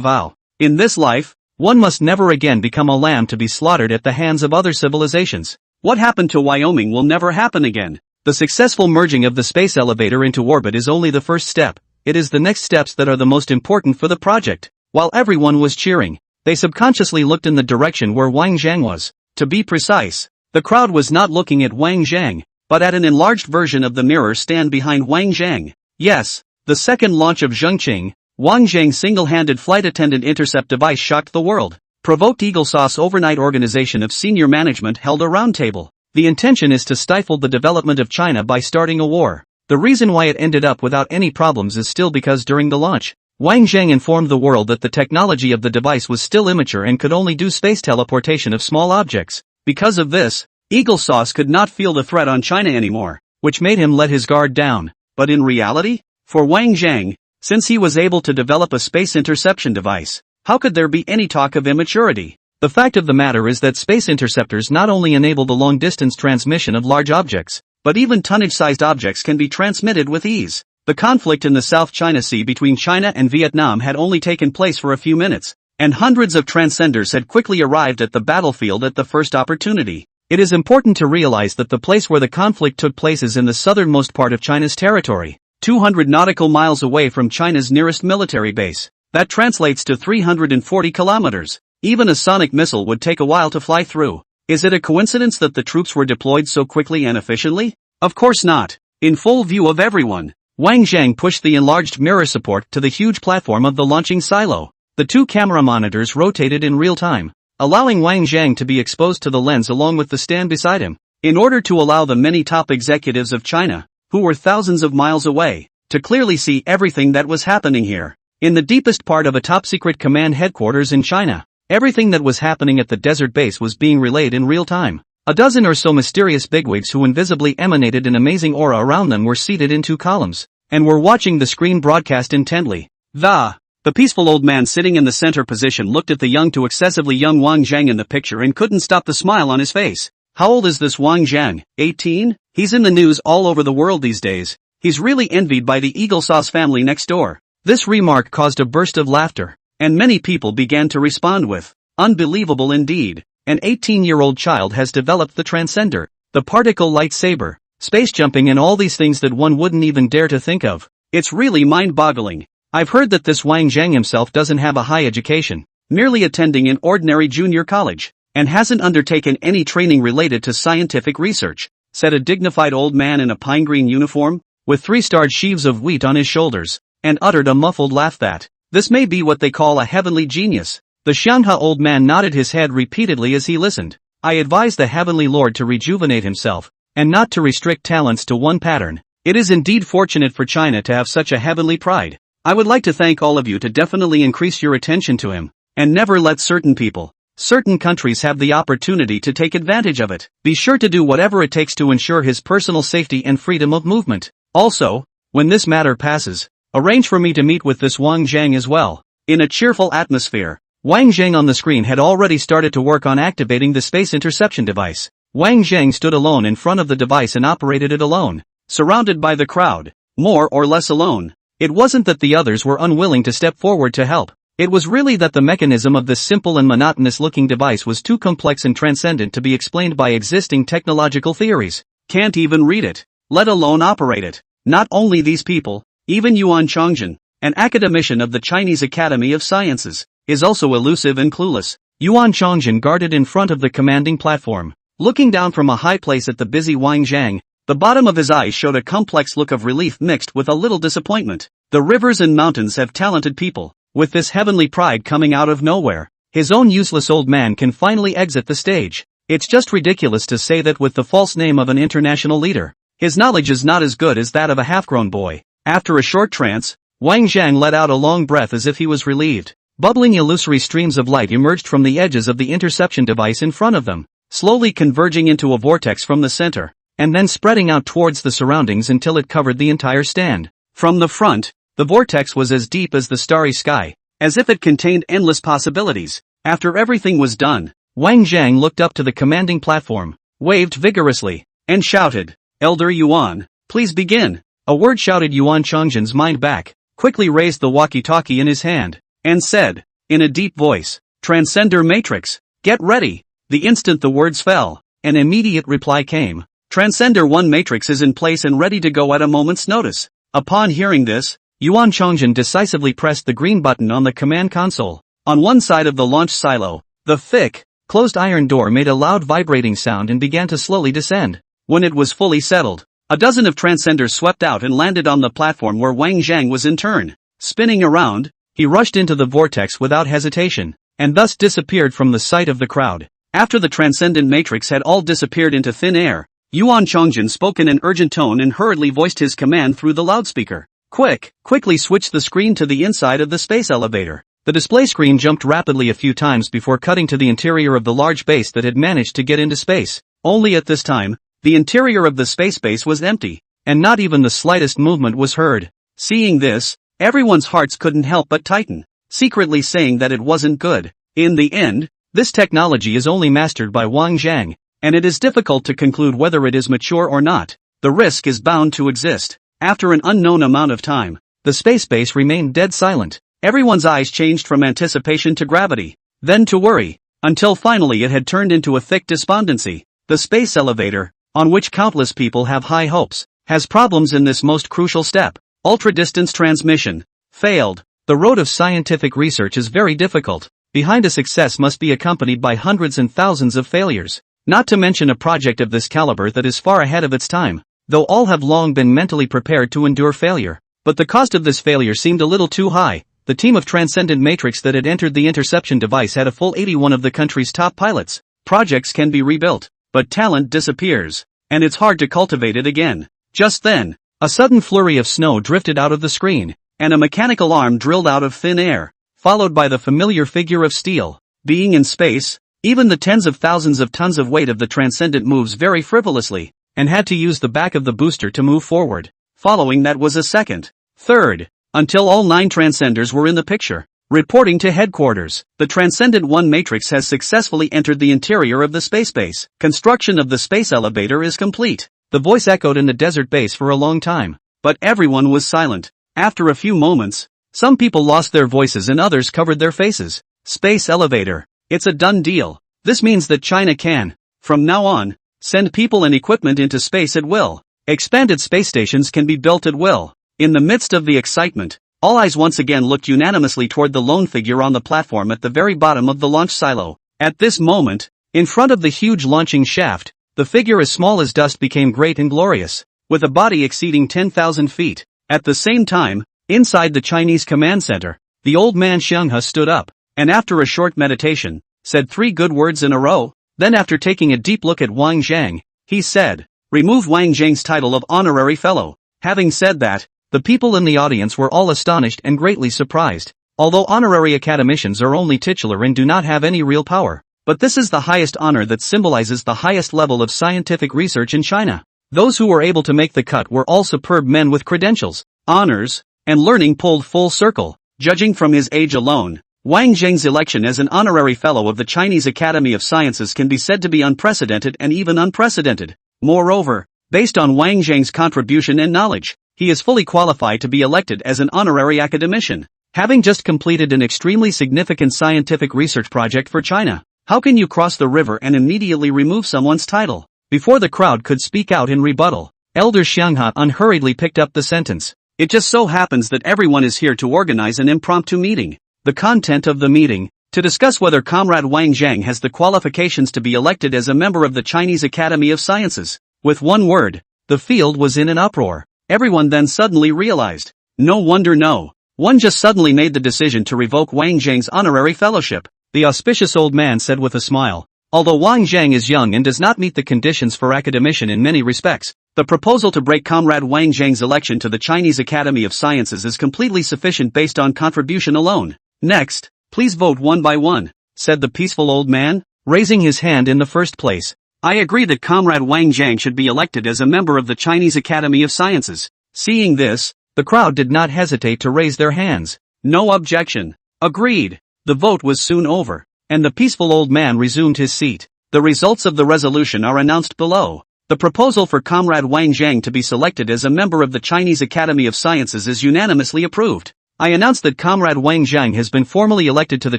vow. In this life, one must never again become a lamb to be slaughtered at the hands of other civilizations. What happened to Wyoming will never happen again. The successful merging of the space elevator into orbit is only the first step. It is the next steps that are the most important for the project. While everyone was cheering, they subconsciously looked in the direction where Wang Zhang was. To be precise, the crowd was not looking at Wang Zhang, but at an enlarged version of the mirror stand behind Wang Zhang. Yes, the second launch of Zhengqing, Wang Zhang's single-handed flight attendant intercept device shocked the world. Provoked Eagle Sauce overnight organization of senior management held a roundtable. The intention is to stifle the development of China by starting a war. The reason why it ended up without any problems is still because during the launch, Wang Zhang informed the world that the technology of the device was still immature and could only do space teleportation of small objects. Because of this, Eagle Sauce could not feel the threat on China anymore, which made him let his guard down. But in reality, for Wang Zhang, since he was able to develop a space interception device, how could there be any talk of immaturity? The fact of the matter is that space interceptors not only enable the long-distance transmission of large objects, but even tonnage-sized objects can be transmitted with ease. The conflict in the South China Sea between China and Vietnam had only taken place for a few minutes, and hundreds of transcenders had quickly arrived at the battlefield at the first opportunity. It is important to realize that the place where the conflict took place is in the southernmost part of China's territory, 200 nautical miles away from China's nearest military base. That translates to 340 kilometers. Even a sonic missile would take a while to fly through. Is it a coincidence that the troops were deployed so quickly and efficiently? Of course not. In full view of everyone, Wang Zhang pushed the enlarged mirror support to the huge platform of the launching silo. The two camera monitors rotated in real time, allowing Wang Zhang to be exposed to the lens along with the stand beside him, in order to allow the many top executives of China, who were thousands of miles away, to clearly see everything that was happening here. In the deepest part of a top-secret command headquarters in China, everything that was happening at the desert base was being relayed in real time. A dozen or so mysterious bigwigs who invisibly emanated an amazing aura around them were seated in two columns, and were watching the screen broadcast intently. The peaceful old man sitting in the center position looked at the young to excessively young Wang Zhang in the picture and couldn't stop the smile on his face. How old is this Wang Zhang? 18? He's in the news all over the world these days. He's really envied by the Eagle Sauce family next door. This remark caused a burst of laughter, and many people began to respond with, unbelievable indeed. An 18-year-old child has developed the transcender, the particle lightsaber, space jumping and all these things that one wouldn't even dare to think of. It's really mind-boggling. I've heard that this Wang Zhang himself doesn't have a high education, merely attending an ordinary junior college, and hasn't undertaken any training related to scientific research, said a dignified old man in a pine green uniform, with three-starred sheaves of wheat on his shoulders, and uttered a muffled laugh that, this may be what they call a heavenly genius. The Xianghe old man nodded his head repeatedly as he listened. I advise the heavenly lord to rejuvenate himself, and not to restrict talents to one pattern. It is indeed fortunate for China to have such a heavenly pride. I would like to thank all of you to definitely increase your attention to him, and never let certain people, certain countries have the opportunity to take advantage of it. Be sure to do whatever it takes to ensure his personal safety and freedom of movement. Also, when this matter passes, arrange for me to meet with this Wang Zhang as well. In a cheerful atmosphere, Wang Zhang on the screen had already started to work on activating the space interception device. Wang Zhang stood alone in front of the device and operated it alone, surrounded by the crowd, more or less alone. It wasn't that the others were unwilling to step forward to help. It was really that the mechanism of this simple and monotonous-looking device was too complex and transcendent to be explained by existing technological theories. Can't even read it, let alone operate it. Not only these people, even Yuan Chongjin, an academician of the Chinese Academy of Sciences, is also elusive and clueless. Yuan Chongjin guarded in front of the commanding platform, looking down from a high place at the busy Wang Zhang, The bottom of his eyes showed a complex look of relief mixed with a little disappointment. The rivers and mountains have talented people. With this heavenly pride coming out of nowhere, his own useless old man can finally exit the stage. It's just ridiculous to say that with the false name of an international leader. His knowledge is not as good as that of a half-grown boy. After a short trance, Wang Zhang let out a long breath as if he was relieved. Bubbling illusory streams of light emerged from the edges of the interception device in front of them, slowly converging into a vortex from the center, and then spreading out towards the surroundings until it covered the entire stand. From the front, the vortex was as deep as the starry sky, as if it contained endless possibilities. After everything was done, Wang Zhang looked up to the commanding platform, waved vigorously, and shouted, "Elder Yuan, please begin." A word shouted Yuan Chongzhen's mind back, quickly raised the walkie-talkie in his hand, and said, in a deep voice, "Transcender Matrix, get ready." The instant the words fell, an immediate reply came. Transcender 1 Matrix is in place and ready to go at a moment's notice. Upon hearing this, Yuan Chongzhen decisively pressed the green button on the command console. On one side of the launch silo, the thick, closed iron door made a loud vibrating sound and began to slowly descend. When it was fully settled, a dozen of transcenders swept out and landed on the platform where Wang Zhang was in turn. Spinning around, he rushed into the vortex without hesitation, and thus disappeared from the sight of the crowd. After the transcendent matrix had all disappeared into thin air, Yuan Chongzhen spoke in an urgent tone and hurriedly voiced his command through the loudspeaker. Quickly switch the screen to the inside of the space elevator. The display screen jumped rapidly a few times before cutting to the interior of the large base that had managed to get into space. Only at this time, the interior of the space base was empty, and not even the slightest movement was heard. Seeing this, everyone's hearts couldn't help but tighten, secretly saying that it wasn't good. In the end, this technology is only mastered by Wang Zhang, and it is difficult to conclude whether it is mature or not. The risk is bound to exist. After an unknown amount of time, the space base remained dead silent. Everyone's eyes changed from anticipation to gravity, then to worry, until finally it had turned into a thick despondency. The space elevator, on which countless people have high hopes, has problems in this most crucial step. Ultra-distance transmission. Failed. The road of scientific research is very difficult. Behind a success must be accompanied by hundreds and thousands of failures. Not to mention a project of this caliber that is far ahead of its time, though all have long been mentally prepared to endure failure. But the cost of this failure seemed a little too high. The team of Transcendent Matrix that had entered the interception device had a full 81 of the country's top pilots. Projects can be rebuilt, but talent disappears, and it's hard to cultivate it again. Just then, a sudden flurry of snow drifted out of the screen, and a mechanical arm drilled out of thin air, followed by the familiar figure of steel. Being in space, even the tens of thousands of tons of weight of the Transcendent moves very frivolously, and had to use the back of the booster to move forward. Following that was a second, third, until all 9 Transcenders were in the picture. Reporting to headquarters, the Transcendent 1 Matrix has successfully entered the interior of the space base. Construction of the space elevator is complete. The voice echoed in the desert base for a long time, but everyone was silent. After a few moments, some people lost their voices and others covered their faces. Space elevator. It's a done deal. This means that China can, from now on, send people and equipment into space at will. Expanded space stations can be built at will. In the midst of the excitement, all eyes once again looked unanimously toward the lone figure on the platform at the very bottom of the launch silo. At this moment, in front of the huge launching shaft, the figure as small as dust became great and glorious, with a body exceeding 10,000 feet. At the same time, inside the Chinese command center, the old man Xianghe stood up, and after a short meditation, said 3 good words in a row. Then after taking a deep look at Wang Zhang, he said, "Remove Wang Zhang's title of honorary fellow." Having said that, the people in the audience were all astonished and greatly surprised. Although honorary academicians are only titular and do not have any real power, but this is the highest honor that symbolizes the highest level of scientific research in China. Those who were able to make the cut were all superb men with credentials, honors, and learning pulled full circle. Judging from his age alone, Wang Zhang's election as an honorary fellow of the Chinese Academy of Sciences can be said to be unprecedented and even unprecedented. Moreover, based on Wang Zhang's contribution and knowledge, he is fully qualified to be elected as an honorary academician. Having just completed an extremely significant scientific research project for China, how can you cross the river and immediately remove someone's title? Before the crowd could speak out in rebuttal, Elder Xianghe unhurriedly picked up the sentence. It just so happens that everyone is here to organize an impromptu meeting. The content of the meeting, to discuss whether Comrade Wang Zhang has the qualifications to be elected as a member of the Chinese Academy of Sciences. With one word, The field was in an uproar. Everyone then suddenly realized. No wonder no. One just suddenly made the decision to revoke Wang Zhang's honorary fellowship, the auspicious old man said with a smile. Although Wang Zhang is young and does not meet the conditions for academician in many respects, the proposal to break Comrade Wang Zhang's election to the Chinese Academy of Sciences is completely sufficient based on contribution alone. Next, please vote one by one, said the peaceful old man, raising his hand in the first place. I agree that Comrade Wang Zhang should be elected as a member of the Chinese Academy of Sciences. Seeing this, the crowd did not hesitate to raise their hands. No objection. Agreed. The vote was soon over, and the peaceful old man resumed his seat. The results of the resolution are announced below. The proposal for Comrade Wang Zhang to be selected as a member of the Chinese Academy of Sciences is unanimously approved. I announce that Comrade Wang Zhang has been formally elected to the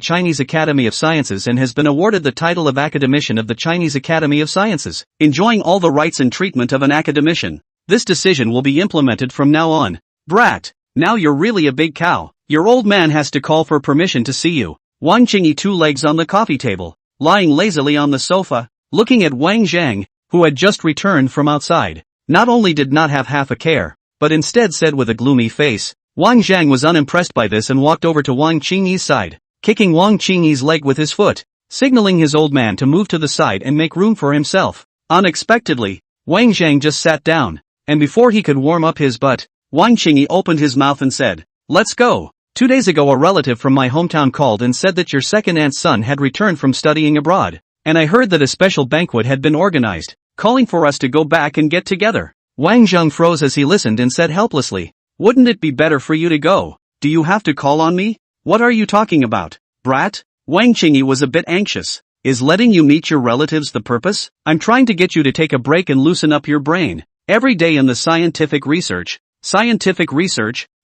Chinese Academy of Sciences and has been awarded the title of Academician of the Chinese Academy of Sciences, enjoying all the rights and treatment of an academician. This decision will be implemented from now on. Brat, now you're really a big cow. Your old man has to call for permission to see you. Wang Qingyi, two legs on the coffee table, lying lazily on the sofa, looking at Wang Zhang, who had just returned from outside, not only did not have half a care, but instead said with a gloomy face. Wang Zhang was unimpressed by this and walked over to Wang Qingyi's side, kicking Wang Qingyi's leg with his foot, signaling his old man to move to the side and make room for himself. Unexpectedly, Wang Zhang just sat down, and before he could warm up his butt, Wang Qingyi opened his mouth and said, "Let's go. 2 days ago a relative from my hometown called and said that your second aunt's son had returned from studying abroad, and I heard that a special banquet had been organized, calling for us to go back and get together." Wang Zhang froze as he listened and said helplessly, "Wouldn't it be better for you to go? Do you have to call on me? What are you talking about, brat?" Wang Qingyi was a bit anxious. "Is letting you meet your relatives the purpose? I'm trying to get you to take a break and loosen up your brain. Every day in the scientific research,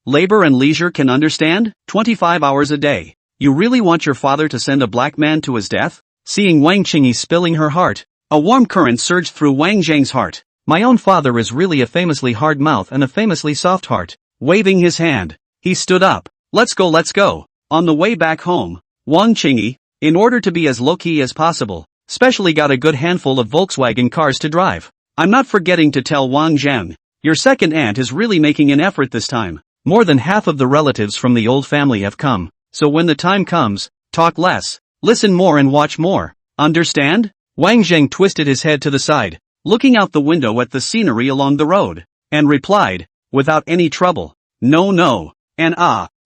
labor and leisure can understand? 25 hours a day. You really want your father to send a black man to his death?" Seeing Wang Qingyi spilling her heart, a warm current surged through Wang Zhang's heart. "My own father is really a famously hard mouth and a famously soft heart." Waving his hand, he stood up. Let's go. On the way back home, Wang Qingyi, in order to be as low-key as possible, specially got a good handful of Volkswagen cars to drive. "I'm not forgetting to tell Wang Zhang, your second aunt is really making an effort this time. More than half of the relatives from the old family have come, so when the time comes, talk less, listen more and watch more. Understand?" Wang Zhang twisted his head to the side, looking out the window at the scenery along the road, and replied, without any trouble, No, and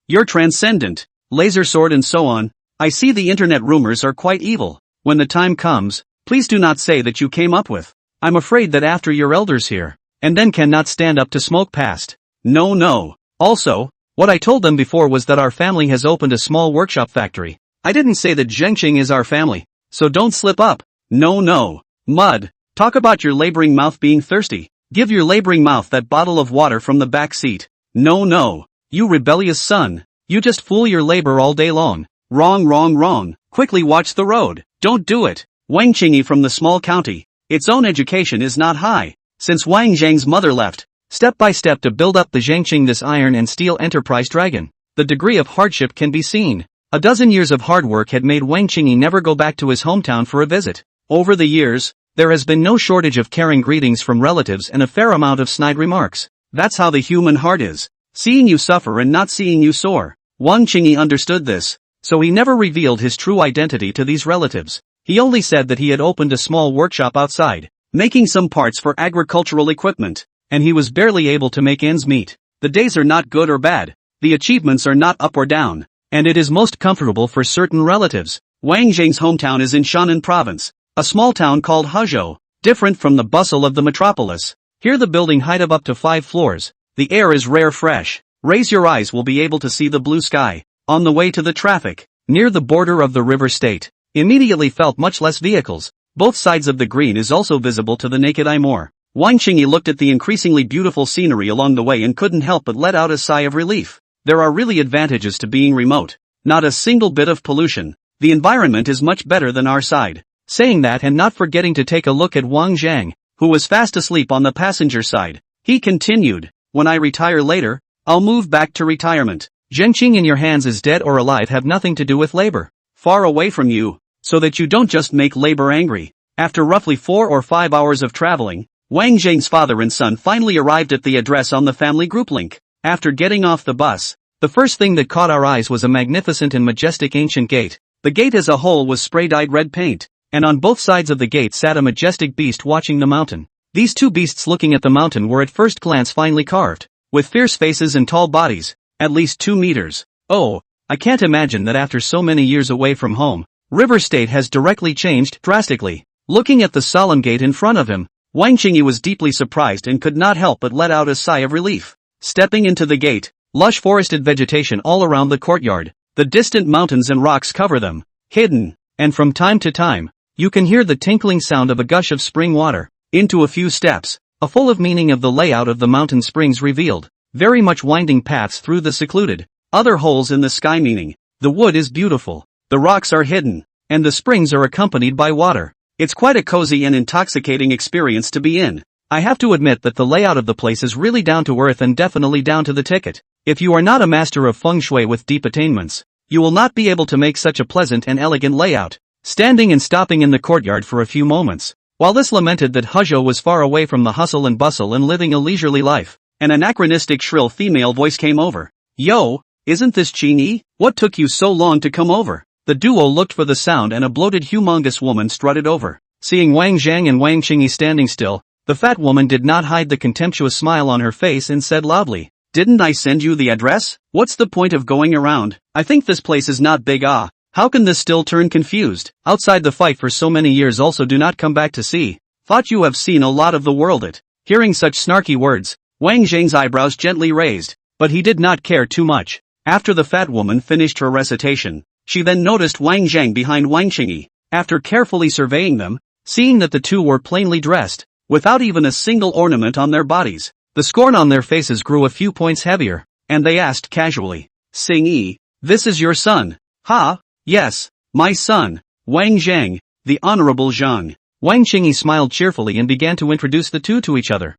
you're transcendent, laser sword and so on. I see the internet rumors are quite evil. When the time comes, please do not say that you came up with. I'm afraid that after your elders here, and then cannot stand up to smoke past. No. Also, what I told them before was that our family has opened a small workshop factory. I didn't say that Zhengqing is our family, so don't slip up. No. Mud. Talk about your laboring mouth being thirsty. Give your laboring mouth that bottle of water from the back seat. No. You rebellious son. You just fool your labor all day long. Wrong. Quickly watch the road. Don't do it. Wang Qingyi from the small county. Its own education is not high. Since Wang Zhang's mother left, step by step to build up the Zhengqing this iron and steel enterprise dragon, the degree of hardship can be seen. A dozen years of hard work had made Wang Qingyi never go back to his hometown for a visit. Over the years, there has been no shortage of caring greetings from relatives and a fair amount of snide remarks. That's how the human heart is. Seeing you suffer and not seeing you soar. Wang Qingyi understood this, so he never revealed his true identity to these relatives. He only said that he had opened a small workshop outside, making some parts for agricultural equipment, and he was barely able to make ends meet. The days are not good or bad, the achievements are not up or down, and it is most comfortable for certain relatives. Wang Zhang's hometown is in Shannan province, a small town called Huzhou, different from the bustle of the metropolis. Here the building height of up to 5 floors. The air is rare fresh. Raise your eyes will be able to see the blue sky. On the way to the traffic, near the border of the river state, immediately felt much less vehicles. Both sides of the green is also visible to the naked eye more. Wang Qingyi looked at the increasingly beautiful scenery along the way and couldn't help but let out a sigh of relief. There are really advantages to being remote. Not a single bit of pollution. The environment is much better than our side. Saying that and not forgetting to take a look at Wang Zhang, who was fast asleep on the passenger side, he continued, "When I retire later, I'll move back to retirement. Zhengqing in your hands is dead or alive have nothing to do with labor. Far away from you, so that you don't just make labor angry." After roughly 4 or 5 hours of traveling, Wang Zheng's father and son finally arrived at the address on the family group link. After getting off the bus, the first thing that caught our eyes was a magnificent and majestic ancient gate. The gate as a whole was spray-dyed red paint, and on both sides of the gate sat a majestic beast watching the mountain. These two beasts looking at the mountain were at first glance finely carved, with fierce faces and tall bodies, at least 2 meters. Oh, I can't imagine that after so many years away from home, River State has directly changed drastically. Looking at the solemn gate in front of him, Wang Qingyi was deeply surprised and could not help but let out a sigh of relief. Stepping into the gate, lush forested vegetation all around the courtyard, the distant mountains and rocks cover them, hidden, and from time to time, you can hear the tinkling sound of a gush of spring water. Into a few steps, a full of meaning of the layout of the mountain springs revealed, very much winding paths through the secluded, other holes in the sky meaning, the wood is beautiful, the rocks are hidden, and the springs are accompanied by water. It's quite a cozy and intoxicating experience to be in. I have to admit that the layout of the place is really down to earth and definitely down to the ticket. If you are not a master of feng shui with deep attainments, you will not be able to make such a pleasant and elegant layout. Standing and stopping in the courtyard for a few moments, while this lamented that Huzhou was far away from the hustle and bustle and living a leisurely life, an anachronistic shrill female voice came over. Yo, isn't this Qingyi? What took you so long to come over? The duo looked for the sound and a bloated humongous woman strutted over. Seeing Wang Zhang and Wang Qingyi standing still, the fat woman did not hide the contemptuous smile on her face and said loudly, "Didn't I send you the address? What's the point of going around? I think this place is not big. How can this still turn confused? Outside the fight for so many years also do not come back to see. Thought you have seen a lot of the world it." Hearing such snarky words, Wang Zhang's eyebrows gently raised, but he did not care too much. After the fat woman finished her recitation, she then noticed Wang Zhang behind Wang Qingyi. After carefully surveying them, seeing that the two were plainly dressed, without even a single ornament on their bodies, the scorn on their faces grew a few points heavier, and they asked casually, "Xingyi, this is your son?" "Ha, yes, my son, Wang Zhang, the Honorable Zhang." Wang Qingyi smiled cheerfully and began to introduce the two to each other.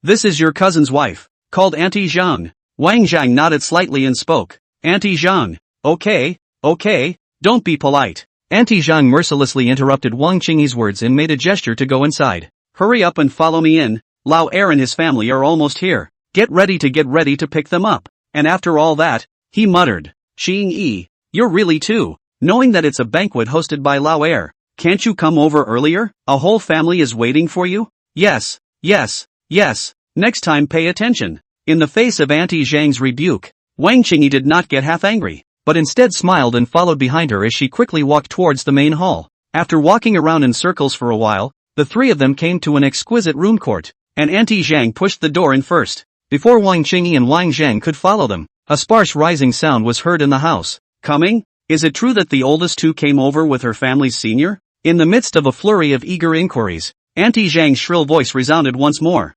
This is your cousin's wife, called Auntie Zhang." Wang Zhang nodded slightly and spoke, "Auntie Zhang, okay, don't be polite." Auntie Zhang mercilessly interrupted Wang Qingyi's words and made a gesture to go inside. "Hurry up and follow me in, Lao Er and his family are almost here. Get ready to pick them up." And after all that, he muttered, "Qingyi, you're really too, knowing that it's a banquet hosted by Lao Er, can't you come over earlier? A whole family is waiting for you." Yes, next time pay attention." In the face of Auntie Zhang's rebuke, Wang Qingyi did not get half angry, but instead smiled and followed behind her as she quickly walked towards the main hall. After walking around in circles for a while, the three of them came to an exquisite room court, and Auntie Zhang pushed the door in first. Before Wang Qingyi and Wang Zhang could follow them, a sparse rising sound was heard in the house. "Coming? Is it true that the oldest two came over with her family's senior?" In the midst of a flurry of eager inquiries, Auntie Zhang's shrill voice resounded once more.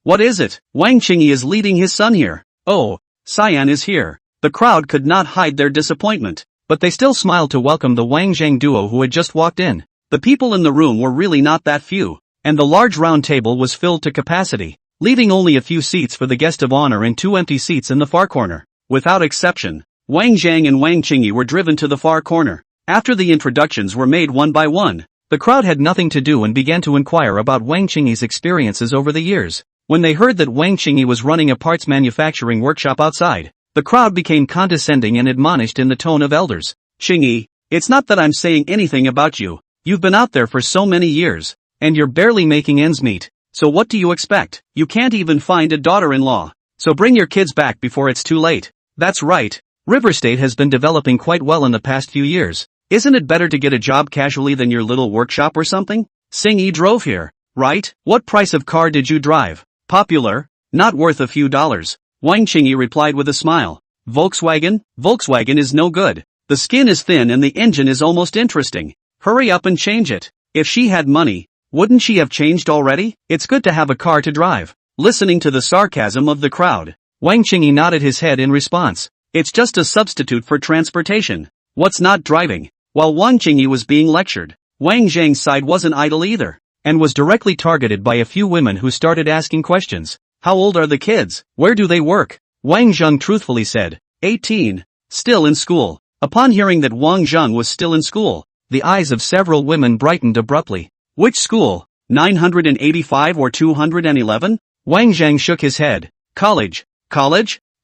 What is it? Wang Qingyi is leading his son here." "Oh, Cyan is here." The crowd could not hide their disappointment, but they still smiled to welcome the Wang Zhang duo who had just walked in. The people in the room were really not that few, and the large round table was filled to capacity, leaving only a few seats for the guest of honor and 2 empty seats in the far corner. Without exception, Wang Zhang and Wang Qingyi were driven to the far corner. After the introductions were made one by one, the crowd had nothing to do and began to inquire about Wang Qingyi's experiences over the years. When they heard that Wang Qingyi was running a parts manufacturing workshop outside, the crowd became condescending and admonished in the tone of elders. "Qingyi, it's not that I'm saying anything about you. You've been out there for so many years, and you're barely making ends meet, so what do you expect? You can't even find a daughter-in-law. So bring your kids back before it's too late." "That's right. River State has been developing quite well in the past few years. Isn't it better to get a job casually than your little workshop or something? Xingyi drove here, right? What price of car did you drive? Popular, not worth a few dollars." Wang Qingyi replied with a smile. Volkswagen is no good. The skin is thin and the engine is almost interesting. Hurry up and change it." If she had money, wouldn't she have changed already? It's good to have a car to drive. Listening to the sarcasm of the crowd, Wang Qingyi nodded his head in response. It's just a substitute for transportation. What's not driving? While Wang Qingyi was being lectured, Wang Zhang's side wasn't idle either, and was directly targeted by a few women who started asking questions. "How old are the kids? Where do they work?" Wang Zhang truthfully said, 18. Still in school. Upon hearing that Wang Zhang was still in school, the eyes of several women brightened abruptly. "Which school? 985 or 211? Wang Zhang shook his head. College?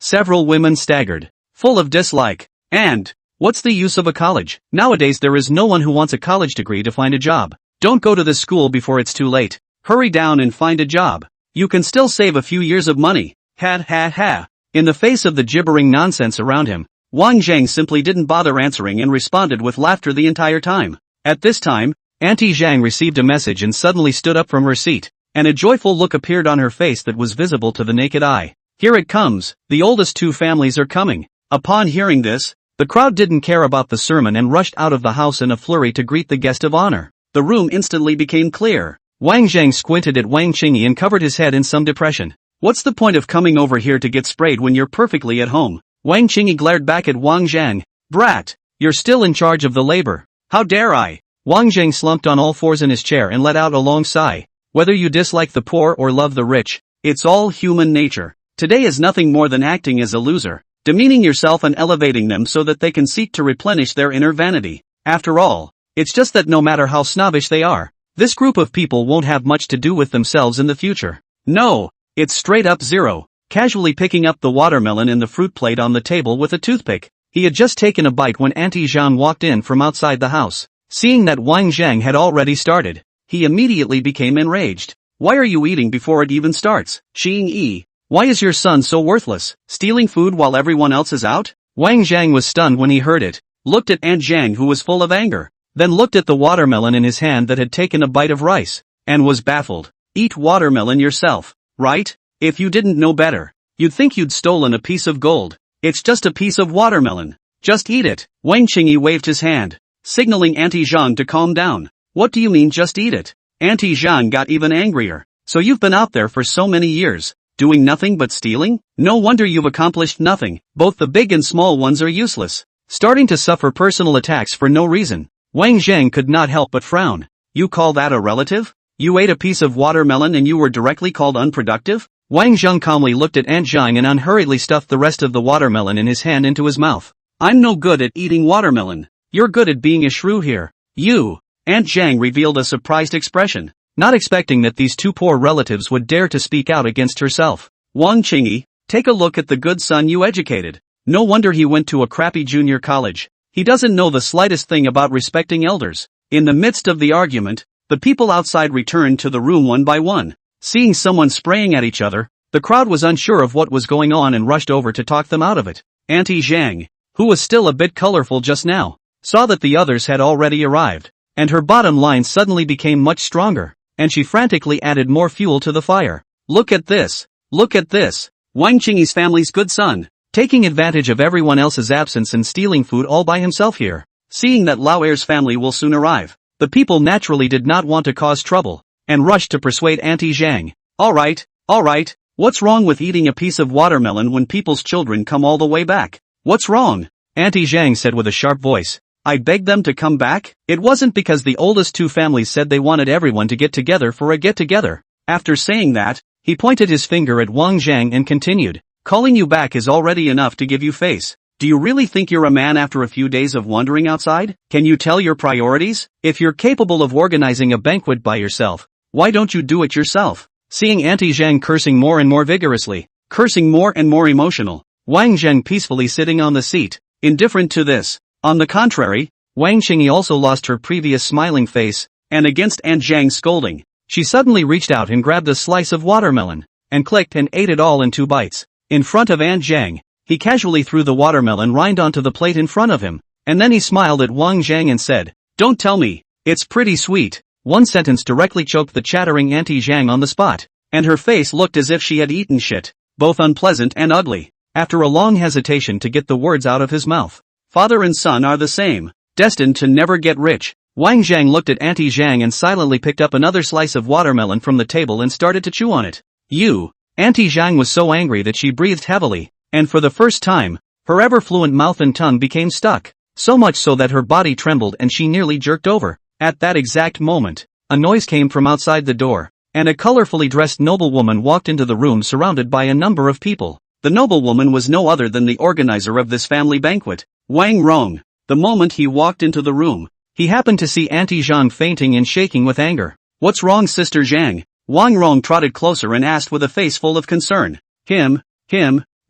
Several women staggered, full of dislike. And, what's the use of a college? Nowadays there is no one who wants a college degree to find a job. Don't go to this school before it's too late. Hurry down and find a job. You can still save a few years of money. Ha. In the face of the gibbering nonsense around him, Wang Zhang simply didn't bother answering and responded with laughter the entire time. At this time, Auntie Zhang received a message and suddenly stood up from her seat, and a joyful look appeared on her face that was visible to the naked eye. Here it comes, the oldest two families are coming. Upon hearing this, the crowd didn't care about the sermon and rushed out of the house in a flurry to greet the guest of honor. The room instantly became clear. Wang Zhang squinted at Wang Qingyi and covered his head in some depression. What's the point of coming over here to get sprayed when you're perfectly at home? Wang Qingyi glared back at Wang Zhang. Brat, you're still in charge of the labor. How dare I? Wang Zhang slumped on all fours in his chair and let out a long sigh. Whether you dislike the poor or love the rich, it's all human nature. Today is nothing more than acting as a loser, demeaning yourself and elevating them so that they can seek to replenish their inner vanity. After all, it's just that no matter how snobbish they are, this group of people won't have much to do with themselves in the future. No, it's straight up zero. Casually picking up the watermelon in the fruit plate on the table with a toothpick, he had just taken a bite when Auntie Zhang walked in from outside the house. Seeing that Wang Zhang had already started, he immediately became enraged. Why are you eating before it even starts? Xing Yi, why is your son so worthless, stealing food while everyone else is out? Wang Zhang was stunned when he heard it, looked at Aunt Zhang who was full of anger, then looked at the watermelon in his hand that had taken a bite of rice, and was baffled. Eat watermelon yourself, right? If you didn't know better, you'd think you'd stolen a piece of gold. It's just a piece of watermelon. Just eat it. Wang Qingyi waved his hand, signaling Auntie Zhang to calm down. What do you mean just eat it? Auntie Zhang got even angrier. So you've been out there for so many years, doing nothing but stealing? No wonder you've accomplished nothing. Both the big and small ones are useless. Starting to suffer personal attacks for no reason, Wang Zhang could not help but frown. You call that a relative? You ate a piece of watermelon and you were directly called unproductive? Wang Zhang calmly looked at Aunt Zhang and unhurriedly stuffed the rest of the watermelon in his hand into his mouth. I'm no good at eating watermelon. You're good at being a shrew here. You. Aunt Zhang revealed a surprised expression, not expecting that these two poor relatives would dare to speak out against herself. Wang Qingyi, take a look at the good son you educated. No wonder he went to a crappy junior college. He doesn't know the slightest thing about respecting elders. In the midst of the argument, the people outside returned to the room one by one. Seeing someone spraying at each other, the crowd was unsure of what was going on and rushed over to talk them out of it. Auntie Zhang, who was still a bit colorful just now, saw that the others had already arrived, and her bottom line suddenly became much stronger, and she frantically added more fuel to the fire. Look at this! Look at this! Wang Qingyi's family's good son, taking advantage of everyone else's absence and stealing food all by himself here. Seeing that Lao Er's family will soon arrive, the people naturally did not want to cause trouble, and rushed to persuade Auntie Zhang. Alright, what's wrong with eating a piece of watermelon when people's children come all the way back? What's wrong? Auntie Zhang said with a sharp voice. I begged them to come back? It wasn't because the oldest two families said they wanted everyone to get together for a get-together. After saying that, he pointed his finger at Wang Zhang and continued. Calling you back is already enough to give you face. Do you really think you're a man after a few days of wandering outside? Can you tell your priorities? If you're capable of organizing a banquet by yourself, why don't you do it yourself? Seeing Auntie Zhang cursing more and more vigorously, cursing more and more emotional, Wang Zhang peacefully sitting on the seat, indifferent to this. On the contrary, Wang Qingyi also lost her previous smiling face, and against Aunt Zhang's scolding, she suddenly reached out and grabbed a slice of watermelon, and clicked and ate it all in 2 bites. In front of Aunt Zhang, he casually threw the watermelon rind onto the plate in front of him, and then he smiled at Wang Zhang and said, Don't tell me, it's pretty sweet. One sentence directly choked the chattering Auntie Zhang on the spot, and her face looked as if she had eaten shit, both unpleasant and ugly. After a long hesitation to get the words out of his mouth, father and son are the same, destined to never get rich. Wang Zhang looked at Auntie Zhang and silently picked up another slice of watermelon from the table and started to chew on it. Auntie Zhang was so angry that she breathed heavily, and for the first time, her ever-fluent mouth and tongue became stuck, so much so that her body trembled and she nearly jerked over. At that exact moment, a noise came from outside the door, and a colorfully dressed noblewoman walked into the room surrounded by a number of people. The noblewoman was no other than the organizer of this family banquet, Wang Rong. The moment he walked into the room, he happened to see Auntie Zhang fainting and shaking with anger. What's wrong, Sister Zhang? Wang Rong trotted closer and asked with a face full of concern. Him,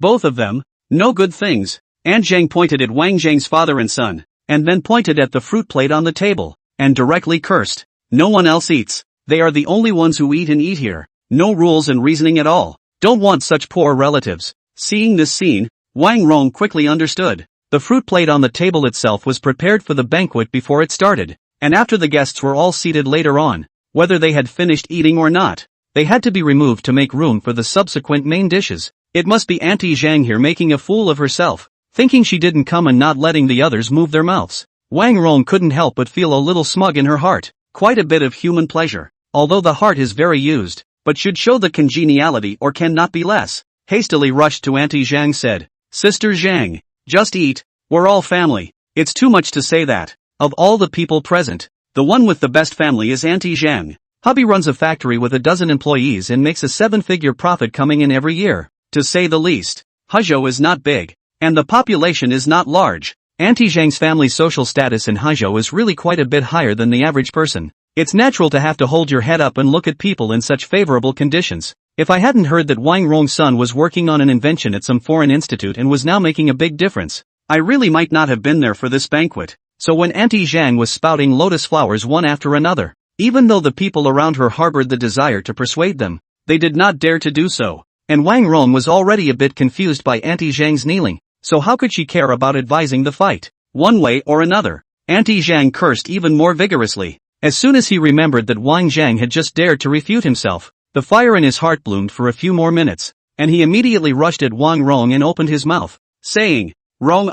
both of them? No good things. Aunt Zhang pointed at Wang Zhang's father and son, and then pointed at the fruit plate on the table, and directly cursed. No one else eats. They are the only ones who eat and eat here. No rules and reasoning at all. Don't want such poor relatives. Seeing this scene, Wang Rong quickly understood. The fruit plate on the table itself was prepared for the banquet before it started, and after the guests were all seated later on, whether they had finished eating or not, they had to be removed to make room for the subsequent main dishes. It must be Auntie Zhang here making a fool of herself, thinking she didn't come and not letting the others move their mouths. Wang Rong couldn't help but feel a little smug in her heart, quite a bit of human pleasure, although the heart is very used, but should show the congeniality or cannot be less. Hastily rushed to Auntie Zhang said, Sister Zhang, just eat, we're all family. It's too much to say that, of all the people present, the one with the best family is Auntie Zhang. Hubby runs a factory with 12 employees and makes a 7-figure profit coming in every year, to say the least. Huzhou is not big, and the population is not large. Auntie Zhang's family's social status in Huzhou is really quite a bit higher than the average person. It's natural to have to hold your head up and look at people in such favorable conditions. If I hadn't heard that Wang Rong's son was working on an invention at some foreign institute and was now making a big difference, I really might not have been there for this banquet. So when Auntie Zhang was spouting lotus flowers one after another, even though the people around her harbored the desire to persuade them, they did not dare to do so. And Wang Rong was already a bit confused by Auntie Zhang's kneeling, so how could she care about advising the fight? One way or another. Auntie Zhang cursed even more vigorously. As soon as he remembered that Wang Zhang had just dared to refute himself, the fire in his heart bloomed for a few more minutes, and he immediately rushed at Wang Rong and opened his mouth, saying, Rong,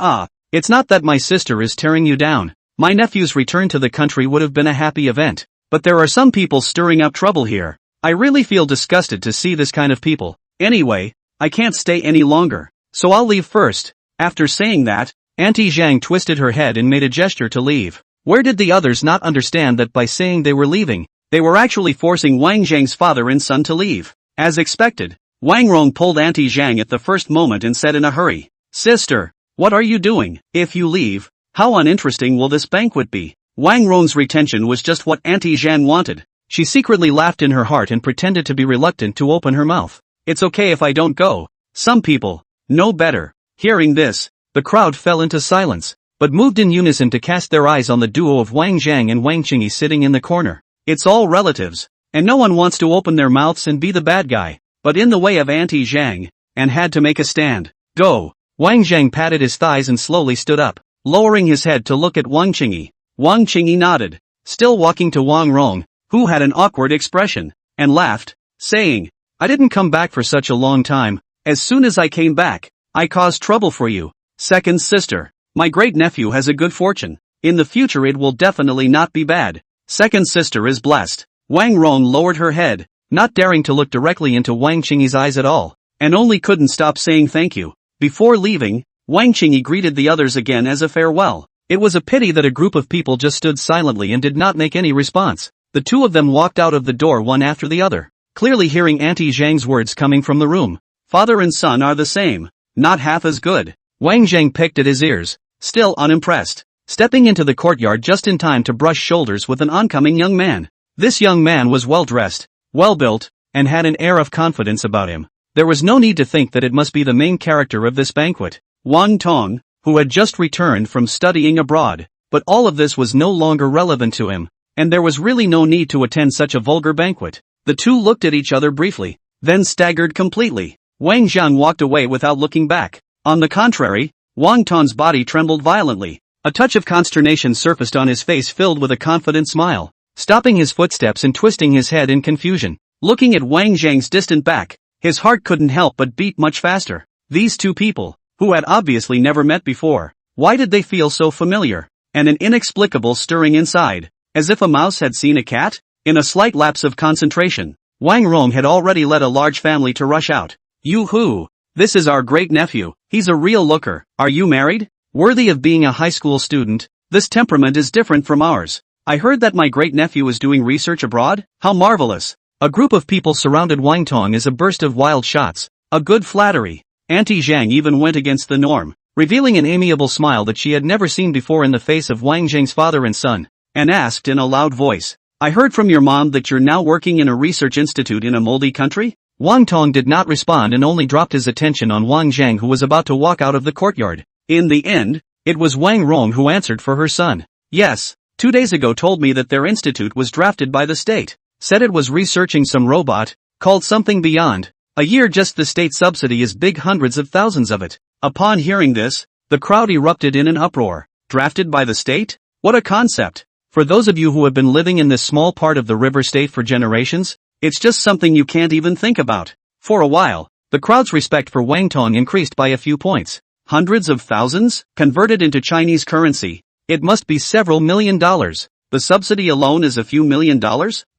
it's not that my sister is tearing you down. My nephew's return to the country would have been a happy event, but there are some people stirring up trouble here. I really feel disgusted to see this kind of people. Anyway, I can't stay any longer, so I'll leave first. After saying that, Auntie Zhang twisted her head and made a gesture to leave. Where did the others not understand that by saying they were leaving, they were actually forcing Wang Zhang's father and son to leave? As expected, Wang Rong pulled Auntie Zhang at the first moment and said in a hurry, Sister, what are you doing? If you leave, how uninteresting will this banquet be? Wang Rong's retention was just what Auntie Zhang wanted. She secretly laughed in her heart and pretended to be reluctant to open her mouth. It's okay if I don't go. Some people know better. Hearing this, the crowd fell into silence, but moved in unison to cast their eyes on the duo of Wang Zhang and Wang Qingyi sitting in the corner. It's all relatives, and no one wants to open their mouths and be the bad guy, but in the way of Auntie Zhang, and had to make a stand. Go! Wang Zhang patted his thighs and slowly stood up, lowering his head to look at Wang Qingyi. Wang Qingyi nodded, still walking to Wang Rong, who had an awkward expression, and laughed, saying, I didn't come back for such a long time. As soon as I came back, I caused trouble for you. Second sister, my great-nephew has a good fortune. In the future it will definitely not be bad. Second sister is blessed. Wang Rong lowered her head, not daring to look directly into Wang Qingyi's eyes at all, and only couldn't stop saying thank you. Before leaving, Wang Qingyi greeted the others again as a farewell. It was a pity that a group of people just stood silently and did not make any response. The two of them walked out of the door one after the other, clearly hearing Auntie Zhang's words coming from the room. Father and son are the same, not half as good. Wang Zhang picked at his ears, still unimpressed, stepping into the courtyard just in time to brush shoulders with an oncoming young man. This young man was well-dressed, well-built, and had an air of confidence about him. There was no need to think that it must be the main character of this banquet, Wang Tong, who had just returned from studying abroad, but all of this was no longer relevant to him, and there was really no need to attend such a vulgar banquet. The two looked at each other briefly, then staggered completely. Wang Zhang walked away without looking back. On the contrary, Wang Tong's body trembled violently. A touch of consternation surfaced on his face filled with a confident smile, stopping his footsteps and twisting his head in confusion. Looking at Wang Zhang's distant back, his heart couldn't help but beat much faster. These two people, who had obviously never met before, why did they feel so familiar? And an inexplicable stirring inside, as if a mouse had seen a cat? In a slight lapse of concentration, Wang Rong had already led a large family to rush out. Yoo-hoo! This is our great-nephew. He's a real looker. Are you married? Worthy of being a high school student. This temperament is different from ours. I heard that my great-nephew is doing research abroad? How marvelous! A group of people surrounded Wang Tong as a burst of wild shots. A good flattery. Auntie Zhang even went against the norm, revealing an amiable smile that she had never seen before in the face of Wang Zhang's father and son, and asked in a loud voice, I heard from your mom that you're now working in a research institute in a moldy country? Wang Tong did not respond and only dropped his attention on Wang Zhang, who was about to walk out of the courtyard. In the end, it was Wang Rong who answered for her son. Yes, 2 days ago told me that their institute was drafted by the state. Said it was researching some robot, called something beyond. A year just the state subsidy is big, hundreds of thousands of it. Upon hearing this, the crowd erupted in an uproar. Drafted by the state? What a concept! For those of you who have been living in this small part of the river state for generations, it's just something you can't even think about. For a while, the crowd's respect for Wang Tong increased by a few points. Hundreds of thousands? Converted into Chinese currency, it must be several $1 million. The subsidy alone is a few $1 million?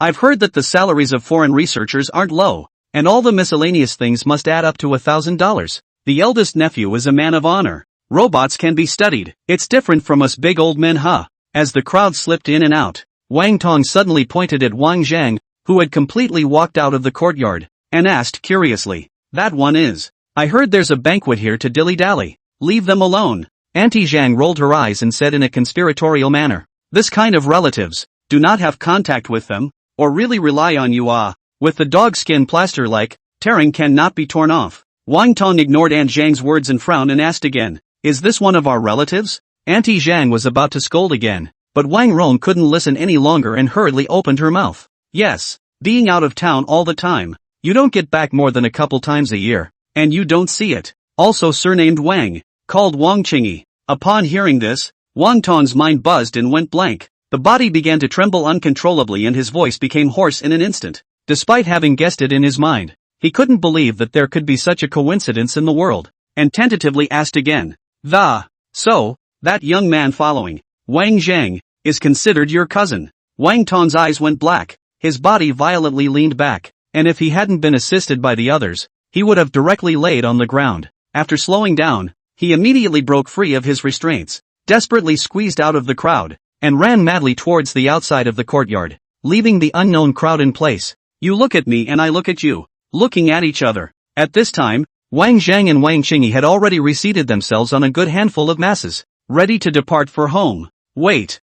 I've heard that the salaries of foreign researchers aren't low, and all the miscellaneous things must add up to $1,000. The eldest nephew is a man of honor. Robots can be studied. It's different from us big old men, huh? As the crowd slipped in and out, Wang Tong suddenly pointed at Wang Zhang, who had completely walked out of the courtyard, and asked curiously, "That one is? I heard there's a banquet here to dilly-dally. Leave them alone." Auntie Zhang rolled her eyes and said in a conspiratorial manner, "This kind of relatives, do not have contact with them, or really rely on you with the dog skin plaster like, tearing cannot be torn off." Wang Tong ignored Aunt Zhang's words and frowned and asked again, "Is this one of our relatives?" Auntie Zhang was about to scold again, but Wang Rong couldn't listen any longer and hurriedly opened her mouth. "Yes, being out of town all the time, you don't get back more than a couple times a year, and you don't see it. Also surnamed Wang, called Wang Qingyi." Upon hearing this, Wang Tong's mind buzzed and went blank. The body began to tremble uncontrollably and his voice became hoarse in an instant. Despite having guessed it in his mind, he couldn't believe that there could be such a coincidence in the world, and tentatively asked again, "So, that young man following, Wang Zhang, is considered your cousin?" Wang Tong's eyes went black, his body violently leaned back, and if he hadn't been assisted by the others, he would have directly laid on the ground. After slowing down, he immediately broke free of his restraints, desperately squeezed out of the crowd, and ran madly towards the outside of the courtyard, leaving the unknown crowd in place. You look at me and I look at you, looking at each other. At this time, Wang Zhang and Wang Qingyi had already reseated themselves on a good handful of masses, ready to depart for home. Wait!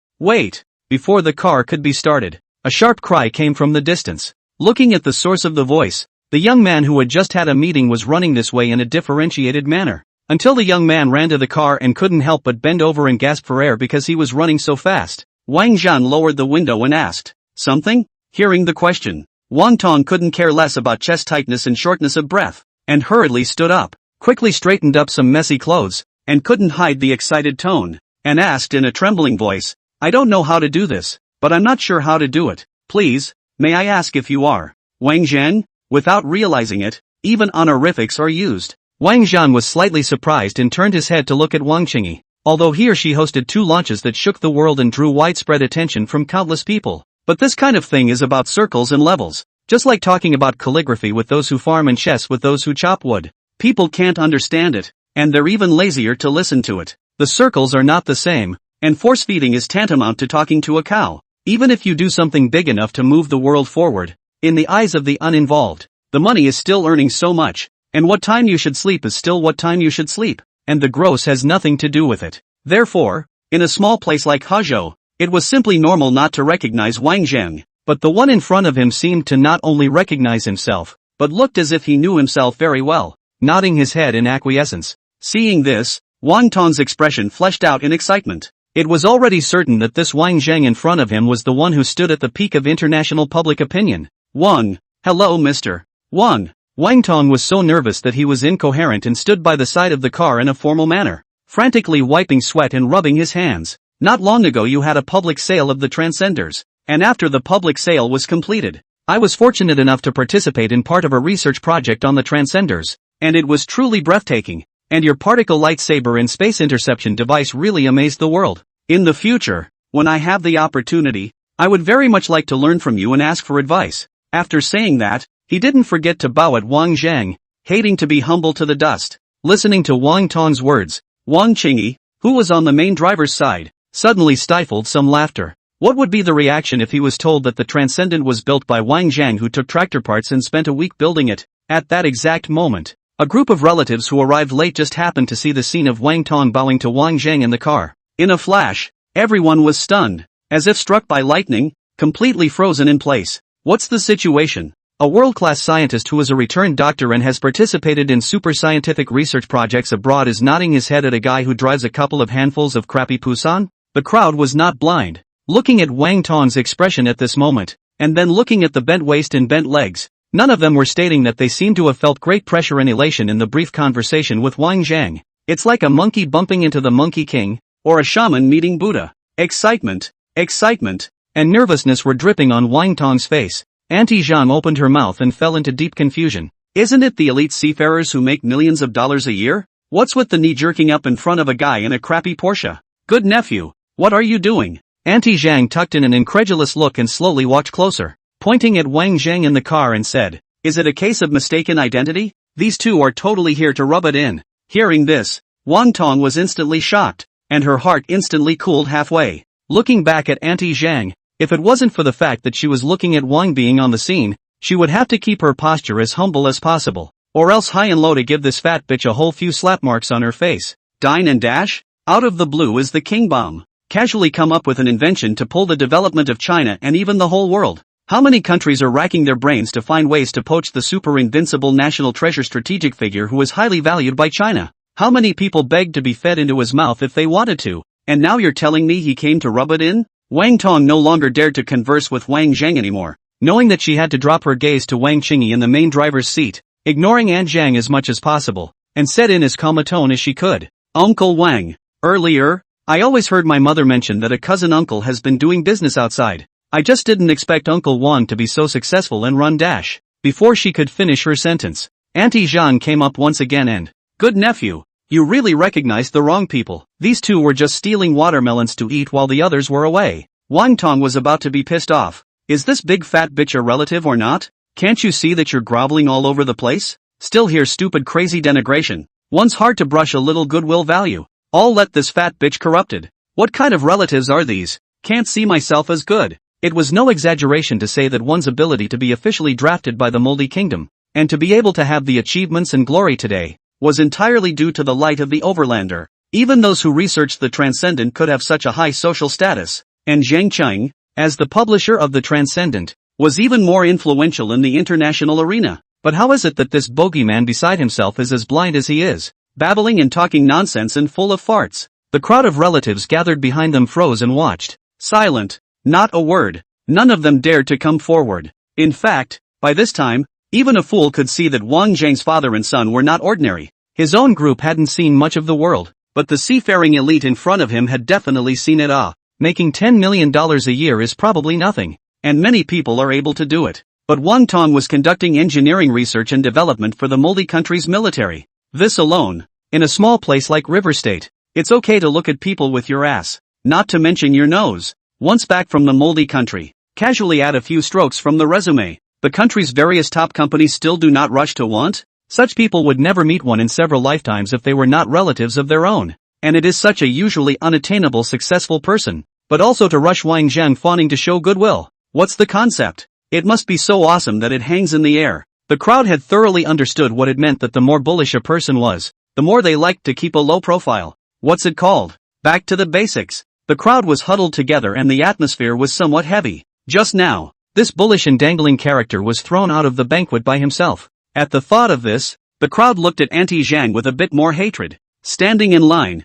Before the car could be started, a sharp cry came from the distance. Looking at the source of the voice, the young man who had just had a meeting was running this way in a differentiated manner. Until the young man ran to the car and couldn't help but bend over and gasp for air because he was running so fast. Wang Zhan lowered the window and asked, "Something?" Hearing the question, Wang Tong couldn't care less about chest tightness and shortness of breath, and hurriedly stood up, quickly straightened up some messy clothes, and couldn't hide the excited tone, and asked in a trembling voice, "I don't know how to do this, but I'm not sure how to do it. Please, may I ask if you are Wang Zhang?" Without realizing it, even honorifics are used. Wang Zhan was slightly surprised and turned his head to look at Wang Qingyi. Although he or she hosted 2 launches that shook the world and drew widespread attention from countless people. But this kind of thing is about circles and levels. Just like talking about calligraphy with those who farm and chess with those who chop wood. People can't understand it, and they're even lazier to listen to it. The circles are not the same, and force-feeding is tantamount to talking to a cow. Even if you do something big enough to move the world forward, in the eyes of the uninvolved, the money is still earning so much, and what time you should sleep is still what time you should sleep, and the gross has nothing to do with it. Therefore, in a small place like Hezhou, it was simply normal not to recognize Wang Zhang, but the one in front of him seemed to not only recognize himself, but looked as if he knew himself very well, nodding his head in acquiescence. Seeing this, Wang Tong's expression fleshed out in excitement. It was already certain that this Wang Zhang in front of him was the one who stood at the peak of international public opinion. Wang, hello Mr. Wang. Wang Tong was so nervous that he was incoherent and stood by the side of the car in a formal manner, frantically wiping sweat and rubbing his hands. Not long ago you had a public sale of the Transcenders, and after the public sale was completed, I was fortunate enough to participate in part of a research project on the Transcenders, and it was truly breathtaking, and your particle lightsaber and space interception device really amazed the world. In the future, when I have the opportunity, I would very much like to learn from you and ask for advice. After saying that, he didn't forget to bow at Wang Zhang, hating to be humble to the dust. Listening to Wang Tong's words, Wang Qingyi, who was on the main driver's side, suddenly stifled some laughter. What would be the reaction if he was told that the Transcendent was built by Wang Zhang, who took tractor parts and spent a week building it? At that exact moment, a group of relatives who arrived late just happened to see the scene of Wang Tong bowing to Wang Zhang in the car. In a flash, everyone was stunned. As if struck by lightning, completely frozen in place. What's the situation? A world-class scientist who is a returned doctor and has participated in super scientific research projects abroad is nodding his head at a guy who drives a couple of handfuls of crappy Pusan. The crowd was not blind. Looking at Wang Tong's expression at this moment, and then looking at the bent waist and bent legs, none of them were stating that they seemed to have felt great pressure and elation in the brief conversation with Wang Zhang. It's like a monkey bumping into the Monkey King, or a shaman meeting Buddha. Excitement, and nervousness were dripping on Wang Tong's face. Auntie Zhang opened her mouth and fell into deep confusion. Isn't it the elite seafarers who make millions of dollars a year? What's with the knee jerking up in front of a guy in a crappy Porsche? Good nephew, what are you doing? Auntie Zhang tucked in an incredulous look and slowly walked closer, pointing at Wang Zhang in the car and said, "Is it a case of mistaken identity? These two are totally here to rub it in." Hearing this, Wang Tong was instantly shocked, and her heart instantly cooled halfway. Looking back at Auntie Zhang, if it wasn't for the fact that she was looking at Wang being on the scene, she would have to keep her posture as humble as possible, or else high and low to give this fat bitch a whole few slap marks on her face. Dine and dash? Out of the blue is the king bomb. Casually come up with an invention to pull the development of China and even the whole world. How many countries are racking their brains to find ways to poach the super invincible national treasure strategic figure who is highly valued by China? How many people begged to be fed into his mouth if they wanted to? And now you're telling me he came to rub it in? Wang Tong no longer dared to converse with Wang Zhang anymore, knowing that she had to drop her gaze to Wang Qingyi in the main driver's seat, ignoring Aunt Zhang as much as possible, and said in as calm a tone as she could, "Uncle Wang, earlier, I always heard my mother mention that a cousin uncle has been doing business outside. I just didn't expect Uncle Wang to be so successful and run dash." Before she could finish her sentence, Auntie Zhang came up once again and, "Good nephew, you really recognized the wrong people. These two were just stealing watermelons to eat while the others were away." Wang Tong was about to be pissed off. "Is this big fat bitch a relative or not? Can't you see that you're groveling all over the place? Still here stupid crazy denigration. One's hard to brush a little goodwill value. All let this fat bitch corrupted. What kind of relatives are these? Can't see myself as good." It was no exaggeration to say that one's ability to be officially drafted by the Moldy Kingdom, and to be able to have the achievements and glory today, was entirely due to the light of the Overlander. Even those who researched the Transcendent could have such a high social status, and Zhang Cheng, as the publisher of the Transcendent, was even more influential in the international arena. But how is it that this bogeyman beside himself is as blind as he is, babbling and talking nonsense and full of farts? The crowd of relatives gathered behind them froze and watched, silent, not a word. None of them dared to come forward. In fact, by this time, even a fool could see that Wang Zhang's father and son were not ordinary. His own group hadn't seen much of the world, but the seafaring elite in front of him had definitely seen it all. Making $10 million a year is probably nothing, and many people are able to do it. But Wang Tong was conducting engineering research and development for the Moldy country's military. This alone, in a small place like River State, it's okay to look at people with your ass, not to mention your nose. Once back from the Moldy country, casually add a few strokes from the resume. The country's various top companies still do not rush to want. Such people would never meet one in several lifetimes if they were not relatives of their own. And it is such a usually unattainable successful person. But also to rush Wang Zhang fawning to show goodwill. What's the concept? It must be so awesome that it hangs in the air. The crowd had thoroughly understood what it meant that the more bullish a person was, the more they liked to keep a low profile. What's it called? Back to the basics. The crowd was huddled together and the atmosphere was somewhat heavy. Just now, this bullish and dangling character was thrown out of the banquet by himself. At the thought of this, the crowd looked at Auntie Zhang with a bit more hatred. Standing in line.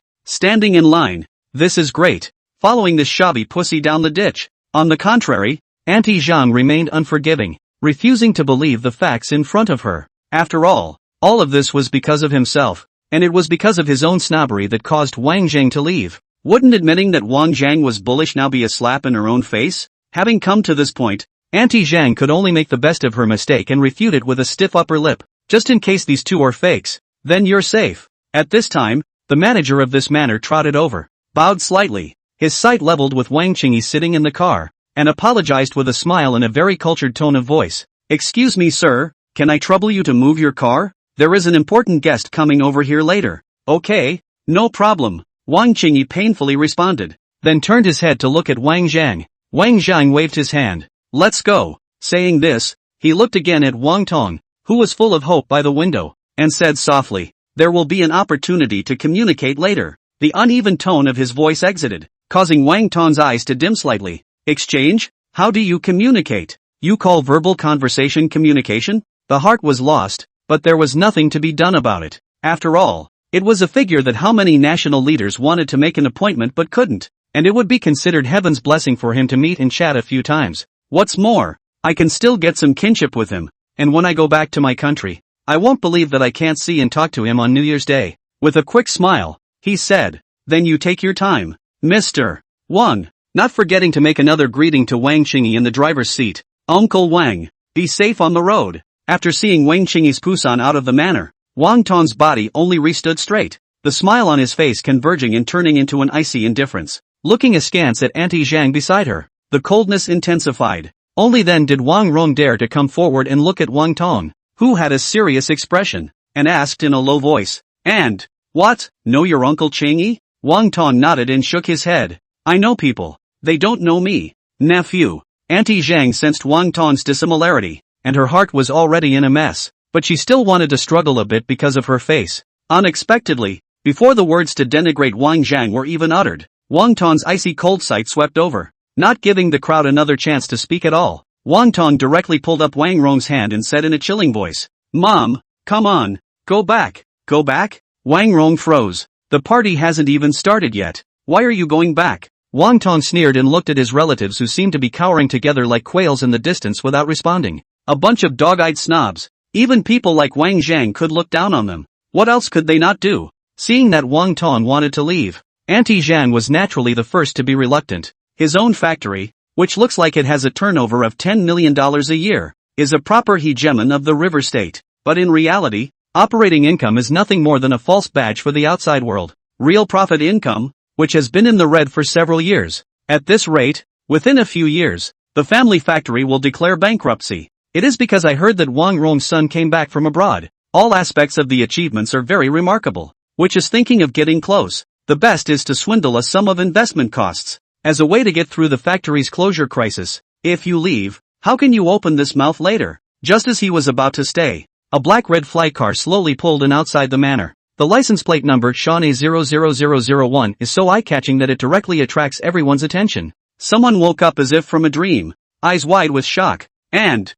This is great. Following this shabby pussy down the ditch. On the contrary, Auntie Zhang remained unforgiving, refusing to believe the facts in front of her. After all of this was because of himself, and it was because of his own snobbery that caused Wang Zhang to leave. Wouldn't admitting that Wang Zhang was bullish now be a slap in her own face? Having come to this point, Auntie Zhang could only make the best of her mistake and refute it with a stiff upper lip. Just in case these two are fakes, then you're safe. At this time, the manager of this manor trotted over, bowed slightly, his sight leveled with Wang Qingyi sitting in the car, and apologized with a smile and a very cultured tone of voice. "Excuse me, sir, can I trouble you to move your car? There is an important guest coming over here later." "Okay, no problem," Wang Qingyi painfully responded, then turned his head to look at Wang Zhang. Wang Zhang waved his hand. "Let's go." Saying this, he looked again at Wang Tong, who was full of hope by the window, and said softly, "There will be an opportunity to communicate later." The uneven tone of his voice exited, causing Wang Tong's eyes to dim slightly. "Exchange? How do you communicate? You call verbal conversation communication? The heart was lost, but there was nothing to be done about it. After all, it was a figure that how many national leaders wanted to make an appointment but couldn't, and it would be considered heaven's blessing for him to meet and chat a few times. What's more, I can still get some kinship with him, and when I go back to my country, I won't believe that I can't see and talk to him on New Year's Day. With a quick smile, he said, then you take your time, Mr. Wang, not forgetting to make another greeting to Wang Qingyi in the driver's seat. Uncle Wang, be safe on the road. After seeing Wang Qingyi's Pusan out of the manor, Wang Tong's body only re-stood straight, the smile on his face converging and turning into an icy indifference. Looking askance at Auntie Zhang beside her, the coldness intensified. Only then did Wang Rong dare to come forward and look at Wang Tong, who had a serious expression, and asked in a low voice, "And, what, know your Uncle Qingyi?" Wang Tong nodded and shook his head. "I know people. They don't know me, nephew." Auntie Zhang sensed Wang Tong's dissimilarity, and her heart was already in a mess, but she still wanted to struggle a bit because of her face. Unexpectedly, before the words to denigrate Wang Zhang were even uttered, Wang Tong's icy cold sight swept over, not giving the crowd another chance to speak at all. Wang Tong directly pulled up Wang Rong's hand and said in a chilling voice, "Mom, come on, go back, go back." Wang Rong froze. "The party hasn't even started yet. Why are you going back?" Wang Tong sneered and looked at his relatives who seemed to be cowering together like quails in the distance without responding. A bunch of dog-eyed snobs. Even people like Wang Zhang could look down on them. What else could they not do? Seeing that Wang Tong wanted to leave, Auntie Zhang was naturally the first to be reluctant. His own factory, which looks like it has a turnover of $10 million a year, is a proper hegemon of the river state. But in reality, operating income is nothing more than a false badge for the outside world. Real profit income, which has been in the red for several years. At this rate, within a few years, the family factory will declare bankruptcy. It is because I heard that Wang Rong's son came back from abroad. All aspects of the achievements are very remarkable. Which is thinking of getting close. The best is to swindle a sum of investment costs, as a way to get through the factory's closure crisis. If you leave, how can you open this mouth later? Just as he was about to stay, a black red fly car slowly pulled in outside the manor. The license plate number Shawnee 00001 is so eye-catching that it directly attracts everyone's attention. Someone woke up as if from a dream, eyes wide with shock. And,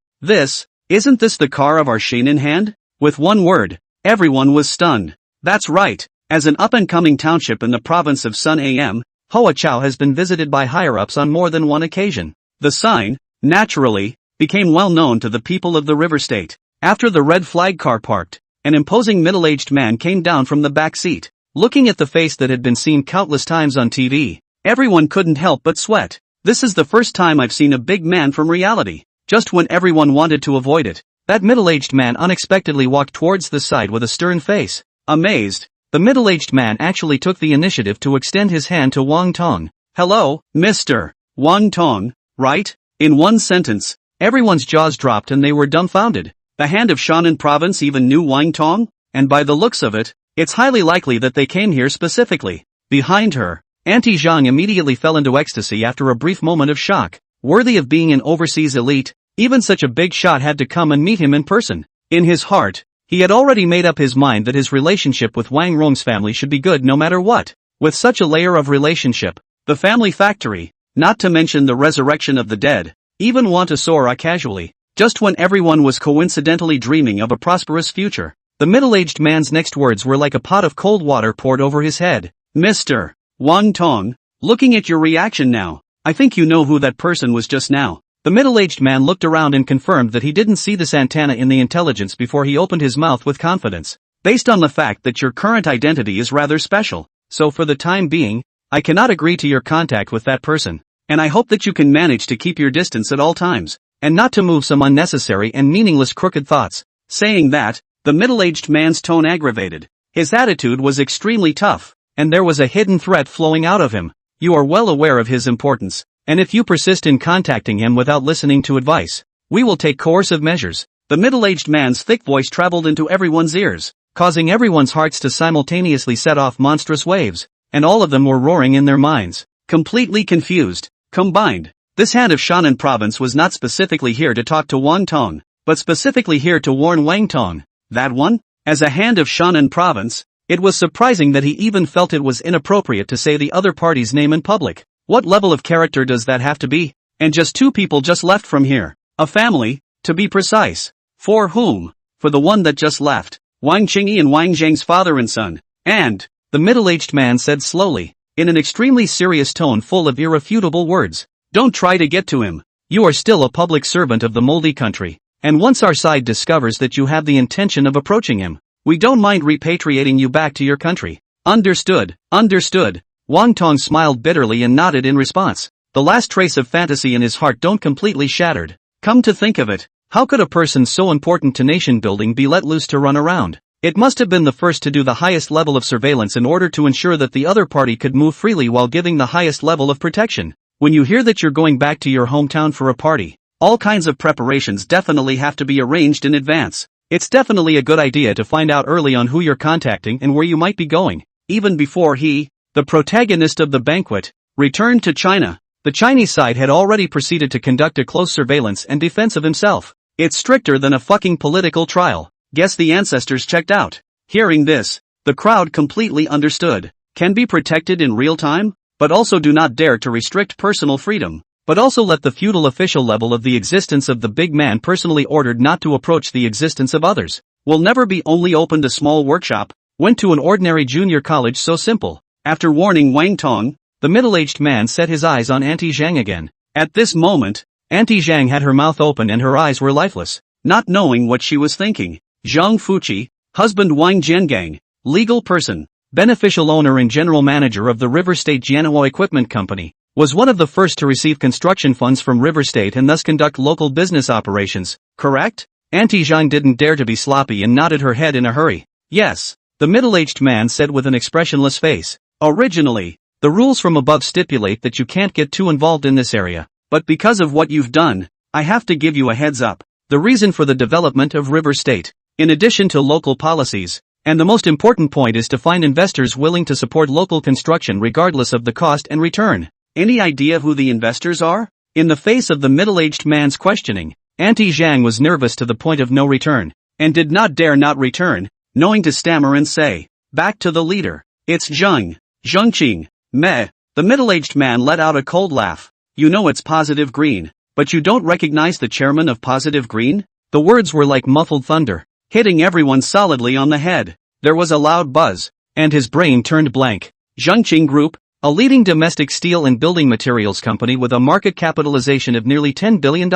isn't this the car of our Shin in hand? With one word, everyone was stunned. That's right, as an up-and-coming township in the province of Sun Am, Hoa Chao has been visited by higher-ups on more than one occasion. The sign, naturally, became well known to the people of the river state. After the red flag car parked, an imposing middle-aged man came down from the back seat. Looking at the face that had been seen countless times on TV, everyone couldn't help but sweat. This is the first time I've seen a big man from reality. Just when everyone wanted to avoid it, that middle-aged man unexpectedly walked towards the side with a stern face. Amazed, the middle-aged man actually took the initiative to extend his hand to Wang Tong. "Hello, Mr. Wang Tong, right?" In one sentence, everyone's jaws dropped and they were dumbfounded. The hand of Shannan province even knew Wang Tong? And by the looks of it, it's highly likely that they came here specifically. Behind her, Auntie Zhang immediately fell into ecstasy after a brief moment of shock. Worthy of being an overseas elite, even such a big shot had to come and meet him in person. In his heart, he had already made up his mind that his relationship with Wang Rong's family should be good no matter what. With such a layer of relationship, the family factory, not to mention the resurrection of the dead, even want to soar casually, just when everyone was coincidentally dreaming of a prosperous future. The middle-aged man's next words were like a pot of cold water poured over his head. "Mr. Wang Tong, looking at your reaction now, I think you know who that person was just now." The middle-aged man looked around and confirmed that he didn't see the Santana in the intelligence before he opened his mouth with confidence. "Based on the fact that your current identity is rather special, so for the time being, I cannot agree to your contact with that person, and I hope that you can manage to keep your distance at all times, and not to move some unnecessary and meaningless crooked thoughts." Saying that, the middle-aged man's tone aggravated. His attitude was extremely tough, and there was a hidden threat flowing out of him. "You are well aware of his importance. And if you persist in contacting him without listening to advice, we will take coercive measures." The middle-aged man's thick voice traveled into everyone's ears, causing everyone's hearts to simultaneously set off monstrous waves, and all of them were roaring in their minds, completely confused, combined. This hand of Shannan province was not specifically here to talk to Wang Tong, but specifically here to warn Wang Tong. That one? As a hand of Shannan province, it was surprising that he even felt it was inappropriate to say the other party's name in public. What level of character does that have to be? And just 2 people just left from here. A family, to be precise. For whom? For the one that just left. Wang Qingyi and Wang Zhang's father and son. And, the middle-aged man said slowly, in an extremely serious tone full of irrefutable words. Don't try to get to him. You are still a public servant of the Moldy country. And once our side discovers that you have the intention of approaching him, we don't mind repatriating you back to your country. Understood, understood. Wang Tong smiled bitterly and nodded in response. The last trace of fantasy in his heart don't completely shattered. Come to think of it, how could a person so important to nation building be let loose to run around? It must have been the first to do the highest level of surveillance in order to ensure that the other party could move freely while giving the highest level of protection. When you hear that you're going back to your hometown for a party, all kinds of preparations definitely have to be arranged in advance. It's definitely a good idea to find out early on who you're contacting and where you might be going, even before he, the protagonist of the banquet, returned to China. The Chinese side had already proceeded to conduct a close surveillance and defense of himself. It's stricter than a fucking political trial. Guess the ancestors checked out. Hearing this, the crowd completely understood. Can be protected in real time, but also do not dare to restrict personal freedom. But also let the feudal official level of the existence of the big man personally ordered not to approach the existence of others. Will never be only opened a small workshop, went to an ordinary junior college so simple. After warning Wang Tong, the middle-aged man set his eyes on Auntie Zhang again. At this moment, Auntie Zhang had her mouth open and her eyes were lifeless, not knowing what she was thinking. Zhang Fuqi, husband Wang Jiangang, legal person, beneficial owner and general manager of the River State Jianhua Equipment Company, was one of the first to receive construction funds from River State and thus conduct local business operations, correct? Auntie Zhang didn't dare to be sloppy and nodded her head in a hurry. Yes, the middle-aged man said with an expressionless face. Originally, the rules from above stipulate that you can't get too involved in this area, but because of what you've done, I have to give you a heads up. The reason for the development of River State, in addition to local policies, and the most important point is to find investors willing to support local construction regardless of the cost and return. Any idea who the investors are? In the face of the middle-aged man's questioning, Auntie Zhang was nervous to the point of no return, and did not dare not return, knowing to stammer and say, back to the leader. It's Zhang Qing, meh. The middle-aged man let out a cold laugh. You know it's Positive Green, but you don't recognize the chairman of Positive Green? The words were like muffled thunder, hitting everyone solidly on the head. There was a loud buzz, and his brain turned blank. Zhangqing Group, a leading domestic steel and building materials company with a market capitalization of nearly $10 billion.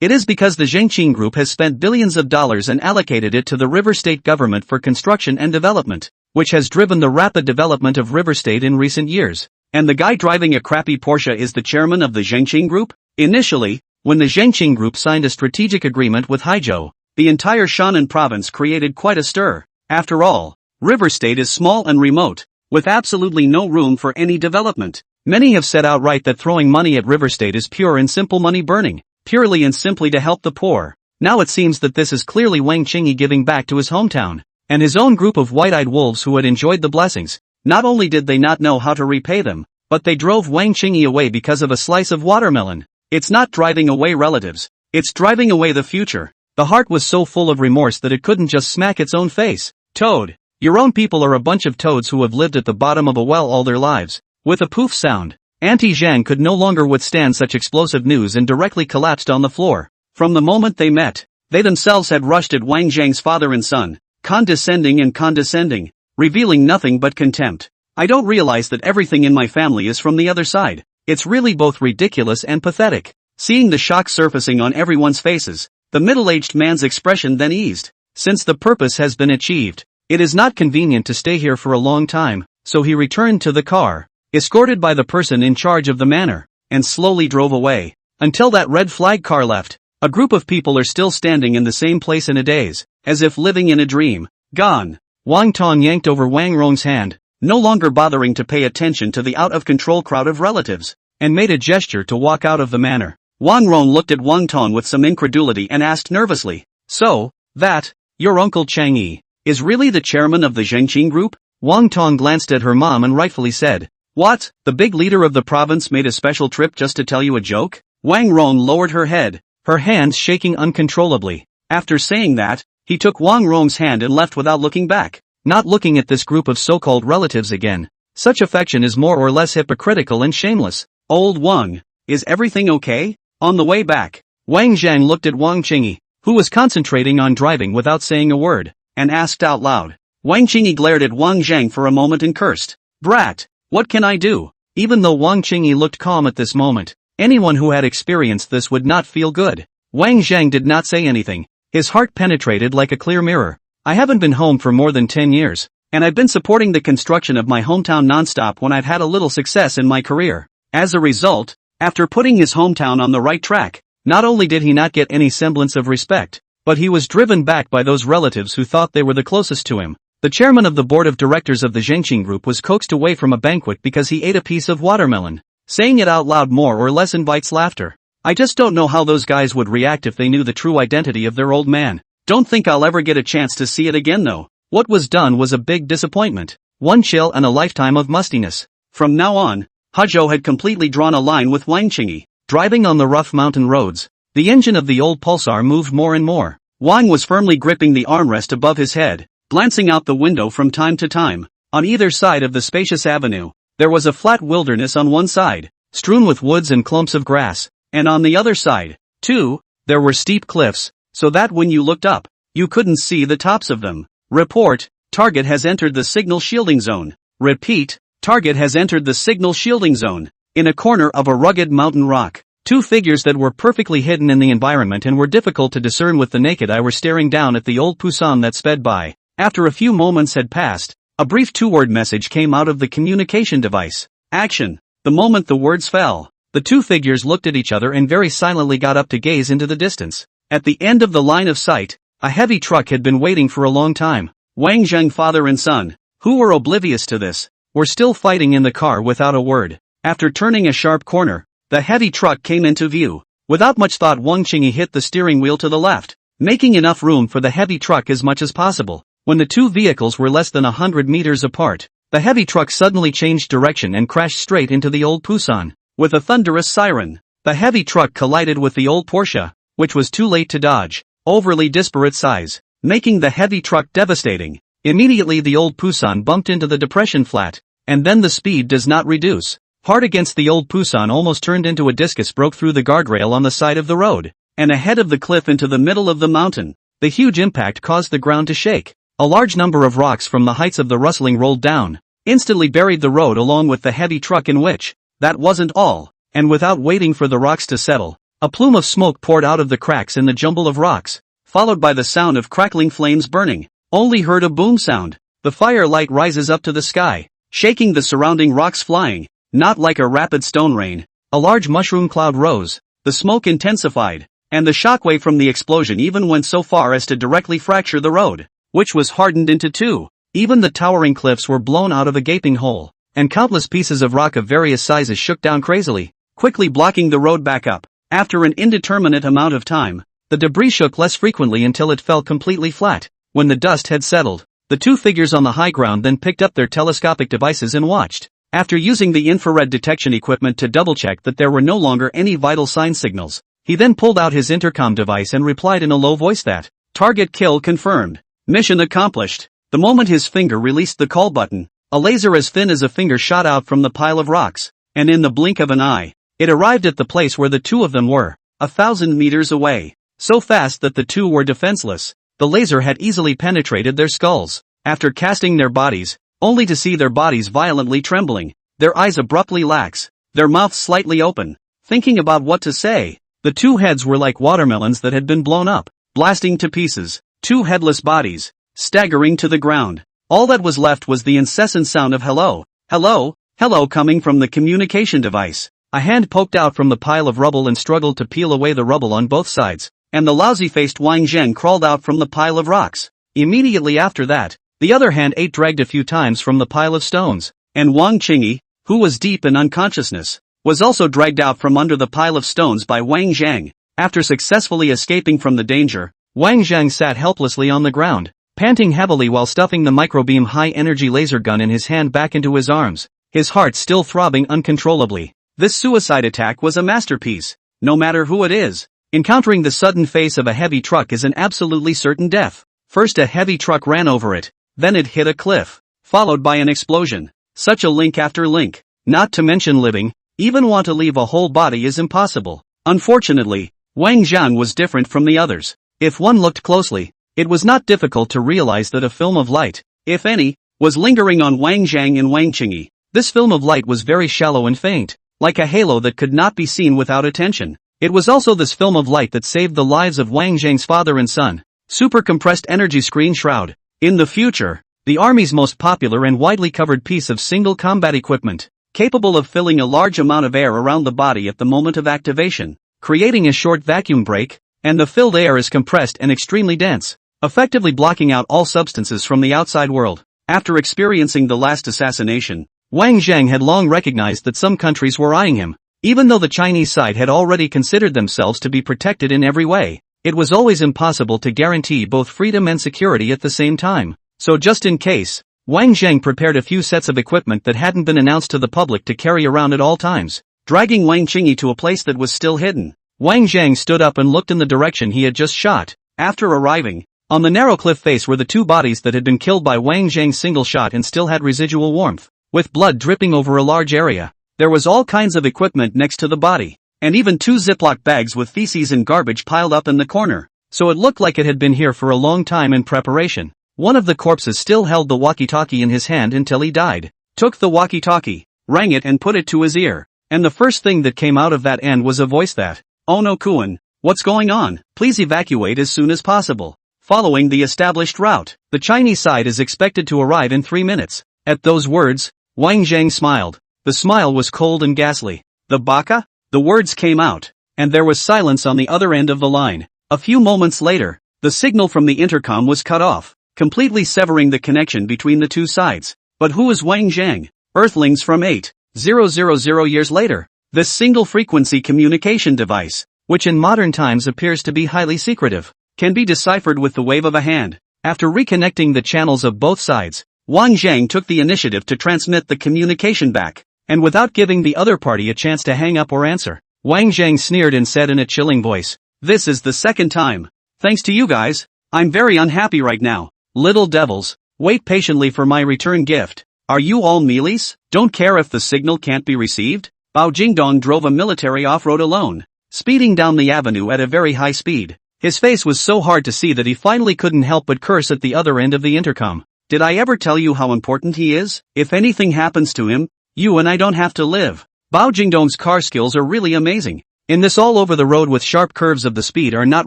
It is because the Zhangqing Group has spent billions of dollars and allocated it to the River State government for construction and development, which has driven the rapid development of River State in recent years. And the guy driving a crappy Porsche is the chairman of the Zhangqing Group? Initially, when the Zhangqing Group signed a strategic agreement with Haizhou, the entire Shannan province created quite a stir. After all, River State is small and remote, with absolutely no room for any development. Many have said outright that throwing money at River State is pure and simple money burning, purely and simply to help the poor. Now it seems that this is clearly Wang Qingyi giving back to his hometown, and his own group of white-eyed wolves who had enjoyed the blessings. Not only did they not know how to repay them, but they drove Wang Qingyi away because of a slice of watermelon. It's not driving away relatives, it's driving away the future. The heart was so full of remorse that it couldn't just smack its own face. Toad, your own people are a bunch of toads who have lived at the bottom of a well all their lives. With a poof sound, Auntie Zhang could no longer withstand such explosive news and directly collapsed on the floor. From the moment they met, they themselves had rushed at Wang Zhang's father and son, condescending, revealing nothing but contempt. I don't realize that everything in my family is from the other side. It's really both ridiculous and pathetic. Seeing the shock surfacing on everyone's faces, the middle-aged man's expression then eased. Since the purpose has been achieved, it is not convenient to stay here for a long time, so he returned to the car, escorted by the person in charge of the manor, and slowly drove away. Until that red flag car left, a group of people are still standing in the same place in a daze, as if living in a dream. Gone. Wang Tong yanked over Wang Rong's hand, no longer bothering to pay attention to the out-of-control crowd of relatives, and made a gesture to walk out of the manor. Wang Rong looked at Wang Tong with some incredulity and asked nervously, so, that, your uncle Chang Yi, is really the chairman of the Zhangqing Group? Wang Tong glanced at her mom and rightfully said, what, the big leader of the province made a special trip just to tell you a joke? Wang Rong lowered her head, her hands shaking uncontrollably. After saying that, he took Wang Rong's hand and left without looking back, not looking at this group of so-called relatives again. Such affection is more or less hypocritical and shameless. Old Wang, is everything okay? On the way back, Wang Zhang looked at Wang Qingyi, who was concentrating on driving without saying a word, and asked out loud. Wang Qingyi glared at Wang Zhang for a moment and cursed. Brat, what can I do? Even though Wang Qingyi looked calm at this moment, anyone who had experienced this would not feel good. Wang Zhang did not say anything. His heart penetrated like a clear mirror. I haven't been home for more than 10 years, and I've been supporting the construction of my hometown nonstop when I've had a little success in my career. As a result, after putting his hometown on the right track, not only did he not get any semblance of respect, but he was driven back by those relatives who thought they were the closest to him. The chairman of the board of directors of the Zhengqing group was coaxed away from a banquet because he ate a piece of watermelon. Saying it out loud more or less invites laughter. I just don't know how those guys would react if they knew the true identity of their old man. Don't think I'll ever get a chance to see it again though. What was done was a big disappointment. One chill and a lifetime of mustiness. From now on, Hezhou had completely drawn a line with Wang Qingyi. Driving on the rough mountain roads, the engine of the old pulsar moved more and more. Wang was firmly gripping the armrest above his head, glancing out the window from time to time. On either side of the spacious avenue, there was a flat wilderness on one side, strewn with woods and clumps of grass, and on the other side, too, there were steep cliffs, so that when you looked up, you couldn't see the tops of them. Report, target has entered the signal shielding zone. Repeat, target has entered the signal shielding zone. In a corner of a rugged mountain rock, two figures that were perfectly hidden in the environment and were difficult to discern with the naked eye were staring down at the old Pusan that sped by. After a few moments had passed, a brief two-word message came out of the communication device. Action. The moment the words fell, the two figures looked at each other and very silently got up to gaze into the distance. At the end of the line of sight, a heavy truck had been waiting for a long time. Wang Zhang father and son, who were oblivious to this, were still fighting in the car without a word. After turning a sharp corner, the heavy truck came into view. Without much thought, Wang Qingyi hit the steering wheel to the left, making enough room for the heavy truck as much as possible. When the two vehicles were less than 100 meters apart, the heavy truck suddenly changed direction and crashed straight into the old Pusan. With a thunderous siren, the heavy truck collided with the old Porsche, which was too late to dodge. Overly disparate size, making the heavy truck devastating. Immediately the old Pusan bumped into the depression flat, and then the speed does not reduce. Hard against the old Pusan almost turned into a discus, broke through the guardrail on the side of the road, and ahead of the cliff into the middle of the mountain. The huge impact caused the ground to shake. A large number of rocks from the heights of the rustling rolled down, instantly buried the road along with the heavy truck in which. That wasn't all, and without waiting for the rocks to settle, a plume of smoke poured out of the cracks in the jumble of rocks, followed by the sound of crackling flames burning. Only heard a boom sound. The fire light rises up to the sky, shaking the surrounding rocks flying, not like a rapid stone rain. A large mushroom cloud rose, the smoke intensified, and the shockwave from the explosion even went so far as to directly fracture the road, which was hardened into two. Even the towering cliffs were blown out of a gaping hole, and countless pieces of rock of various sizes shook down crazily, quickly blocking the road back up. After an indeterminate amount of time, the debris shook less frequently until it fell completely flat. When the dust had settled, the two figures on the high ground then picked up their telescopic devices and watched. After using the infrared detection equipment to double-check that there were no longer any vital sign signals, he then pulled out his intercom device and replied in a low voice that, "Target kill confirmed. Mission accomplished." The moment his finger released the call button, a laser as thin as a finger shot out from the pile of rocks, and in the blink of an eye, it arrived at the place where the two of them were, 1,000 meters away. So fast that the two were defenseless, the laser had easily penetrated their skulls. After casting their bodies, only to see their bodies violently trembling, their eyes abruptly lax, their mouths slightly open, thinking about what to say, the two heads were like watermelons that had been blown up, blasting to pieces, two headless bodies, staggering to the ground. All that was left was the incessant sound of hello, hello, hello coming from the communication device. A hand poked out from the pile of rubble and struggled to peel away the rubble on both sides, and the lousy-faced Wang Zheng crawled out from the pile of rocks. Immediately after that, the other hand dragged a few times from the pile of stones, and Wang Qingyi, who was deep in unconsciousness, was also dragged out from under the pile of stones by Wang Zheng. After successfully escaping from the danger, Wang Zheng sat helplessly on the ground, panting heavily while stuffing the microbeam high-energy laser gun in his hand back into his arms, his heart still throbbing uncontrollably. This suicide attack was a masterpiece. No matter who it is, encountering the sudden face of a heavy truck is an absolutely certain death. First a heavy truck ran over it, then it hit a cliff, followed by an explosion. Such a link after link, not to mention living, Even want to leave a whole body is impossible. Unfortunately, Wang Zhang was different from the others. If one looked closely, it was not difficult to realize that a film of light, if any, was lingering on Wang Zhang and Wang Qingyi. This film of light was very shallow and faint, like a halo that could not be seen without attention. It was also this film of light that saved the lives of Wang Zhang's father and son. Super compressed energy screen shroud. In the future, the Army's most popular and widely covered piece of single combat equipment, capable of filling a large amount of air around the body at the moment of activation, creating a short vacuum break, and the filled air is compressed and extremely dense, effectively blocking out all substances from the outside world. After experiencing the last assassination, Wang Zhang had long recognized that some countries were eyeing him. Even though the Chinese side had already considered themselves to be protected in every way, it was always impossible to guarantee both freedom and security at the same time. So just in case, Wang Zhang prepared a few sets of equipment that hadn't been announced to the public to carry around at all times. Dragging Wang Qingyi to a place that was still hidden, Wang Zhang stood up and looked in the direction he had just shot. After arriving, on the narrow cliff face were the two bodies that had been killed by Wang Zhang's single shot and still had residual warmth, with blood dripping over a large area. There was all kinds of equipment next to the body, and even two Ziploc bags with feces and garbage piled up in the corner, so it looked like it had been here for a long time in preparation. One of the corpses still held the walkie-talkie in his hand until he died, took the walkie-talkie, rang it and put it to his ear, and the first thing that came out of that end was a voice that, "Oh no Kuan, what's going on? Please evacuate as soon as possible." Following the established route, the Chinese side is expected to arrive in 3 minutes. At those words, Wang Zhang smiled. The smile was cold and ghastly. "The baka?" The words came out, and there was silence on the other end of the line. A few moments later, the signal from the intercom was cut off, completely severing the connection between the two sides. But who is Wang Zhang? Earthlings from 8,000 years later. This single-frequency communication device, which in modern times appears to be highly secretive, can be deciphered with the wave of a hand. After reconnecting the channels of both sides, Wang Zhang took the initiative to transmit the communication back, and without giving the other party a chance to hang up or answer, Wang Zhang sneered and said in a chilling voice, "This is the second time. Thanks to you guys, I'm very unhappy right now. Little devils, wait patiently for my return gift. Are you all mealies? Don't care if the signal can't be received?" Bao Jingdong drove a military off-road alone, speeding down the avenue at a very high speed. His face was so hard to see that he finally couldn't help but curse at the other end of the intercom. "Did I ever tell you how important he is? If anything happens to him, you and I don't have to live." Bao Jingdong's car skills are really amazing. In this all over the road with sharp curves of the speed are not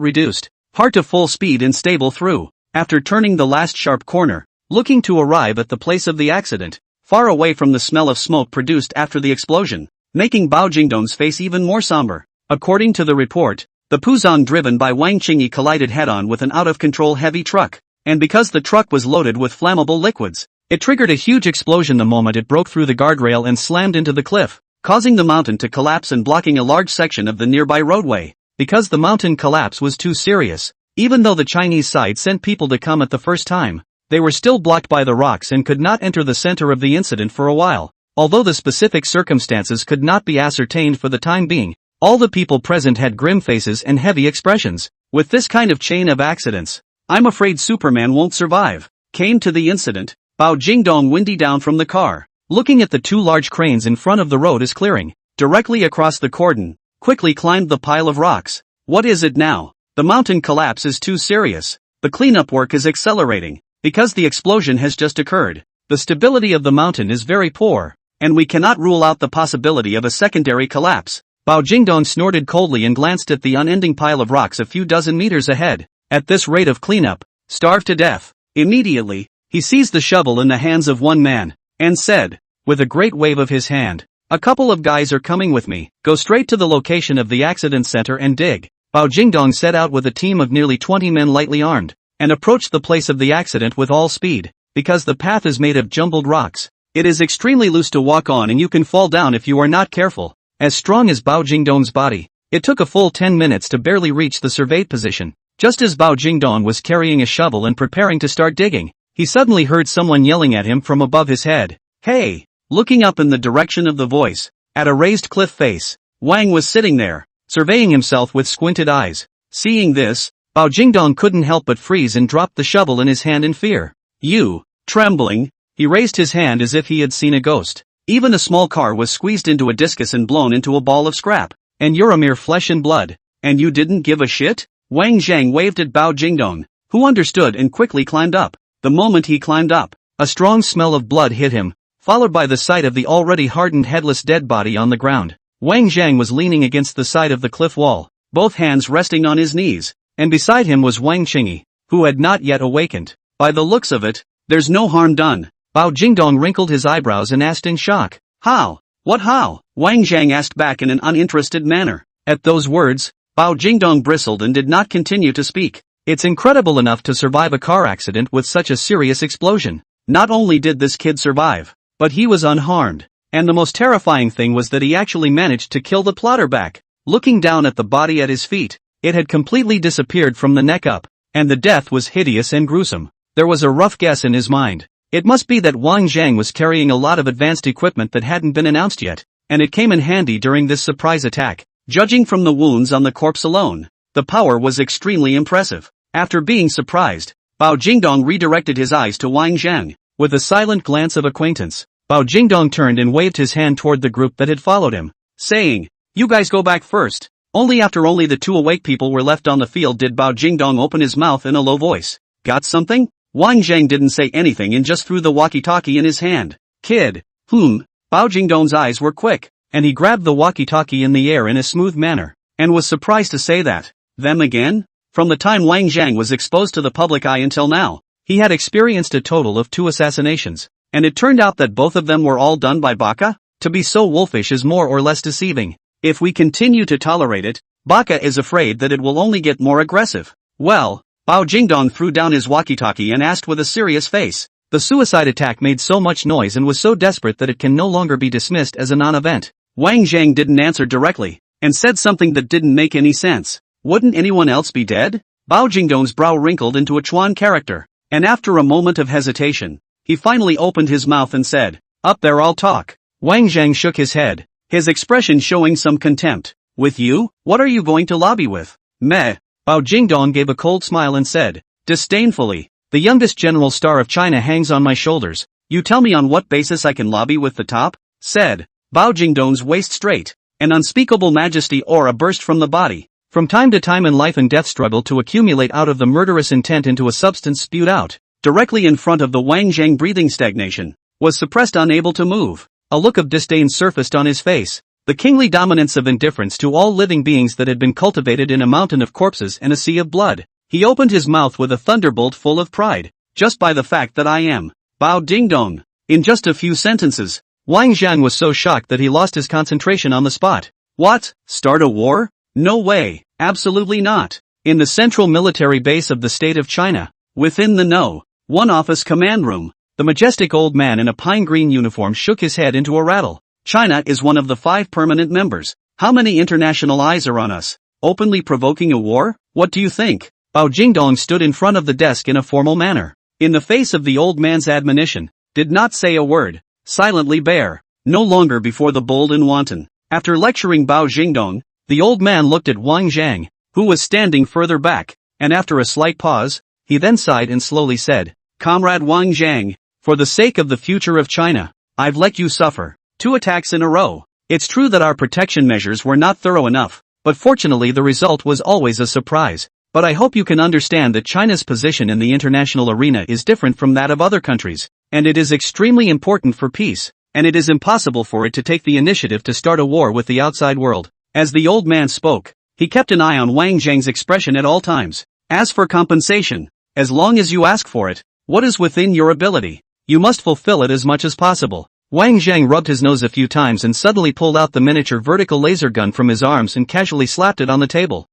reduced, hard to full speed and stable through. After turning the last sharp corner, looking to arrive at the place of the accident, far away from the smell of smoke produced after the explosion, making Bao Jingdong's face even more somber. According to the report, the Puzon driven by Wang Qingyi collided head-on with an out-of-control heavy truck, and because the truck was loaded with flammable liquids, it triggered a huge explosion the moment it broke through the guardrail and slammed into the cliff, causing the mountain to collapse and blocking a large section of the nearby roadway. Because the mountain collapse was too serious, even though the Chinese side sent people to come at the first time, they were still blocked by the rocks and could not enter the center of the incident for a while. Although the specific circumstances could not be ascertained for the time being, all the people present had grim faces and heavy expressions. With this kind of chain of accidents, "I'm afraid Superman won't survive." Came to the incident, Bao Jingdong windy down from the car, looking at the two large cranes in front of the road as clearing, directly across the cordon, quickly climbed the pile of rocks. What is it now? The mountain collapse is too serious. The cleanup work is accelerating, because the explosion has just occurred. The stability of the mountain is very poor, and we cannot rule out the possibility of a secondary collapse. Bao Jingdong snorted coldly and glanced at the unending pile of rocks a few dozen meters ahead. At this rate of cleanup, starve to death. Immediately, he seized the shovel in the hands of one man, and said, with a great wave of his hand, "A couple of guys are coming with me. Go straight to the location of the accident center and dig." Bao Jingdong set out with a team of nearly 20 men lightly armed, and approached the place of the accident with all speed. Because the path is made of jumbled rocks, it is extremely loose to walk on and you can fall down if you are not careful. As strong as Bao Jingdong's body, it took a full 10 minutes to barely reach the surveyed position. Just as Bao Jingdong was carrying a shovel and preparing to start digging, he suddenly heard someone yelling at him from above his head. "Hey!" Looking up in the direction of the voice, at a raised cliff face, Wang was sitting there, surveying himself with squinted eyes. Seeing this, Bao Jingdong couldn't help but freeze and dropped the shovel in his hand in fear. "You!" Trembling, he raised his hand as if he had seen a ghost. Even a small car was squeezed into a discus and blown into a ball of scrap. And you're a mere flesh and blood. And you didn't give a shit? Wang Zhang waved at Bao Jingdong, who understood and quickly climbed up. The moment he climbed up, a strong smell of blood hit him, followed by the sight of the already hardened headless dead body on the ground. Wang Zhang was leaning against the side of the cliff wall, both hands resting on his knees, and beside him was Wang Qingyi, who had not yet awakened. By the looks of it, there's no harm done. Bao Jingdong wrinkled his eyebrows and asked in shock. How? What how? Wang Zhang asked back in an uninterested manner. At those words, Bao Jingdong bristled and did not continue to speak. It's incredible enough to survive a car accident with such a serious explosion. Not only did this kid survive, but he was unharmed. And the most terrifying thing was that he actually managed to kill the plotter back. Looking down at the body at his feet, it had completely disappeared from the neck up, and the death was hideous and gruesome. There was a rough guess in his mind. It must be that Wang Zhang was carrying a lot of advanced equipment that hadn't been announced yet, and it came in handy during this surprise attack. Judging from the wounds on the corpse alone, the power was extremely impressive. After being surprised, Bao Jingdong redirected his eyes to Wang Zhang. With a silent glance of acquaintance, Bao Jingdong turned and waved his hand toward the group that had followed him, saying, "You guys go back first." Only after the two awake people were left on the field did Bao Jingdong open his mouth in a low voice. "Got something?" Wang Zhang didn't say anything and just threw the walkie-talkie in his hand. "Kid." Bao Jingdong's eyes were quick, and he grabbed the walkie-talkie in the air in a smooth manner, and was surprised to say that. Them again? From the time Wang Zhang was exposed to the public eye until now, he had experienced a total of 2 assassinations, and it turned out that both of them were all done by Baka? To be so wolfish is more or less deceiving. If we continue to tolerate it, Baka is afraid that it will only get more aggressive. Well, Bao Jingdong threw down his walkie-talkie and asked with a serious face. The suicide attack made so much noise and was so desperate that it can no longer be dismissed as a non-event. Wang Zhang didn't answer directly, and said something that didn't make any sense. Wouldn't anyone else be dead? Bao Jingdong's brow wrinkled into a Chuan character, and after a moment of hesitation, he finally opened his mouth and said, "Up there, I'll talk." Wang Zhang shook his head, his expression showing some contempt. "With you? What are you going to lobby with?" "Meh." Bao Jingdong gave a cold smile and said, disdainfully, "The youngest general star of China hangs on my shoulders. You tell me on what basis I can lobby with the top?" Said Bao Jingdong's waist straight. An unspeakable majesty aura burst from the body. From time to time in life and death struggle to accumulate out of the murderous intent into a substance spewed out, directly in front of the Wang Zhang. Breathing stagnation, was suppressed, unable to move. A look of disdain surfaced on his face, the kingly dominance of indifference to all living beings that had been cultivated in a mountain of corpses and a sea of blood. He opened his mouth with a thunderbolt full of pride, just by the fact that I am Bao Jingdong. In just a few sentences, Wang Zhang was so shocked that he lost his concentration on the spot. What? Start a war? No way, absolutely not. In the central military base of the state of China, within the No. 1 office command room, the majestic old man in a pine green uniform shook his head into a rattle. China is one of the 5 permanent members. How many international eyes are on us? Openly provoking a war? What do you think? Bao Jingdong stood in front of the desk in a formal manner. In the face of the old man's admonition, did not say a word, silently bare, no longer before the bold and wanton. After lecturing Bao Jingdong, the old man looked at Wang Zhang, who was standing further back, and after a slight pause, he then sighed and slowly said, "Comrade Wang Zhang, for the sake of the future of China, I've let you suffer 2 attacks in a row. It's true that our protection measures were not thorough enough, but fortunately the result was always a surprise. But I hope you can understand that China's position in the international arena is different from that of other countries, and it is extremely important for peace, and it is impossible for it to take the initiative to start a war with the outside world." As the old man spoke, he kept an eye on Wang Zhang's expression at all times. "As for compensation, as long as you ask for it, what is within your ability, you must fulfill it as much as possible." Wang Zhang rubbed his nose a few times and suddenly pulled out the miniature vertical laser gun from his arms and casually slapped it on the table.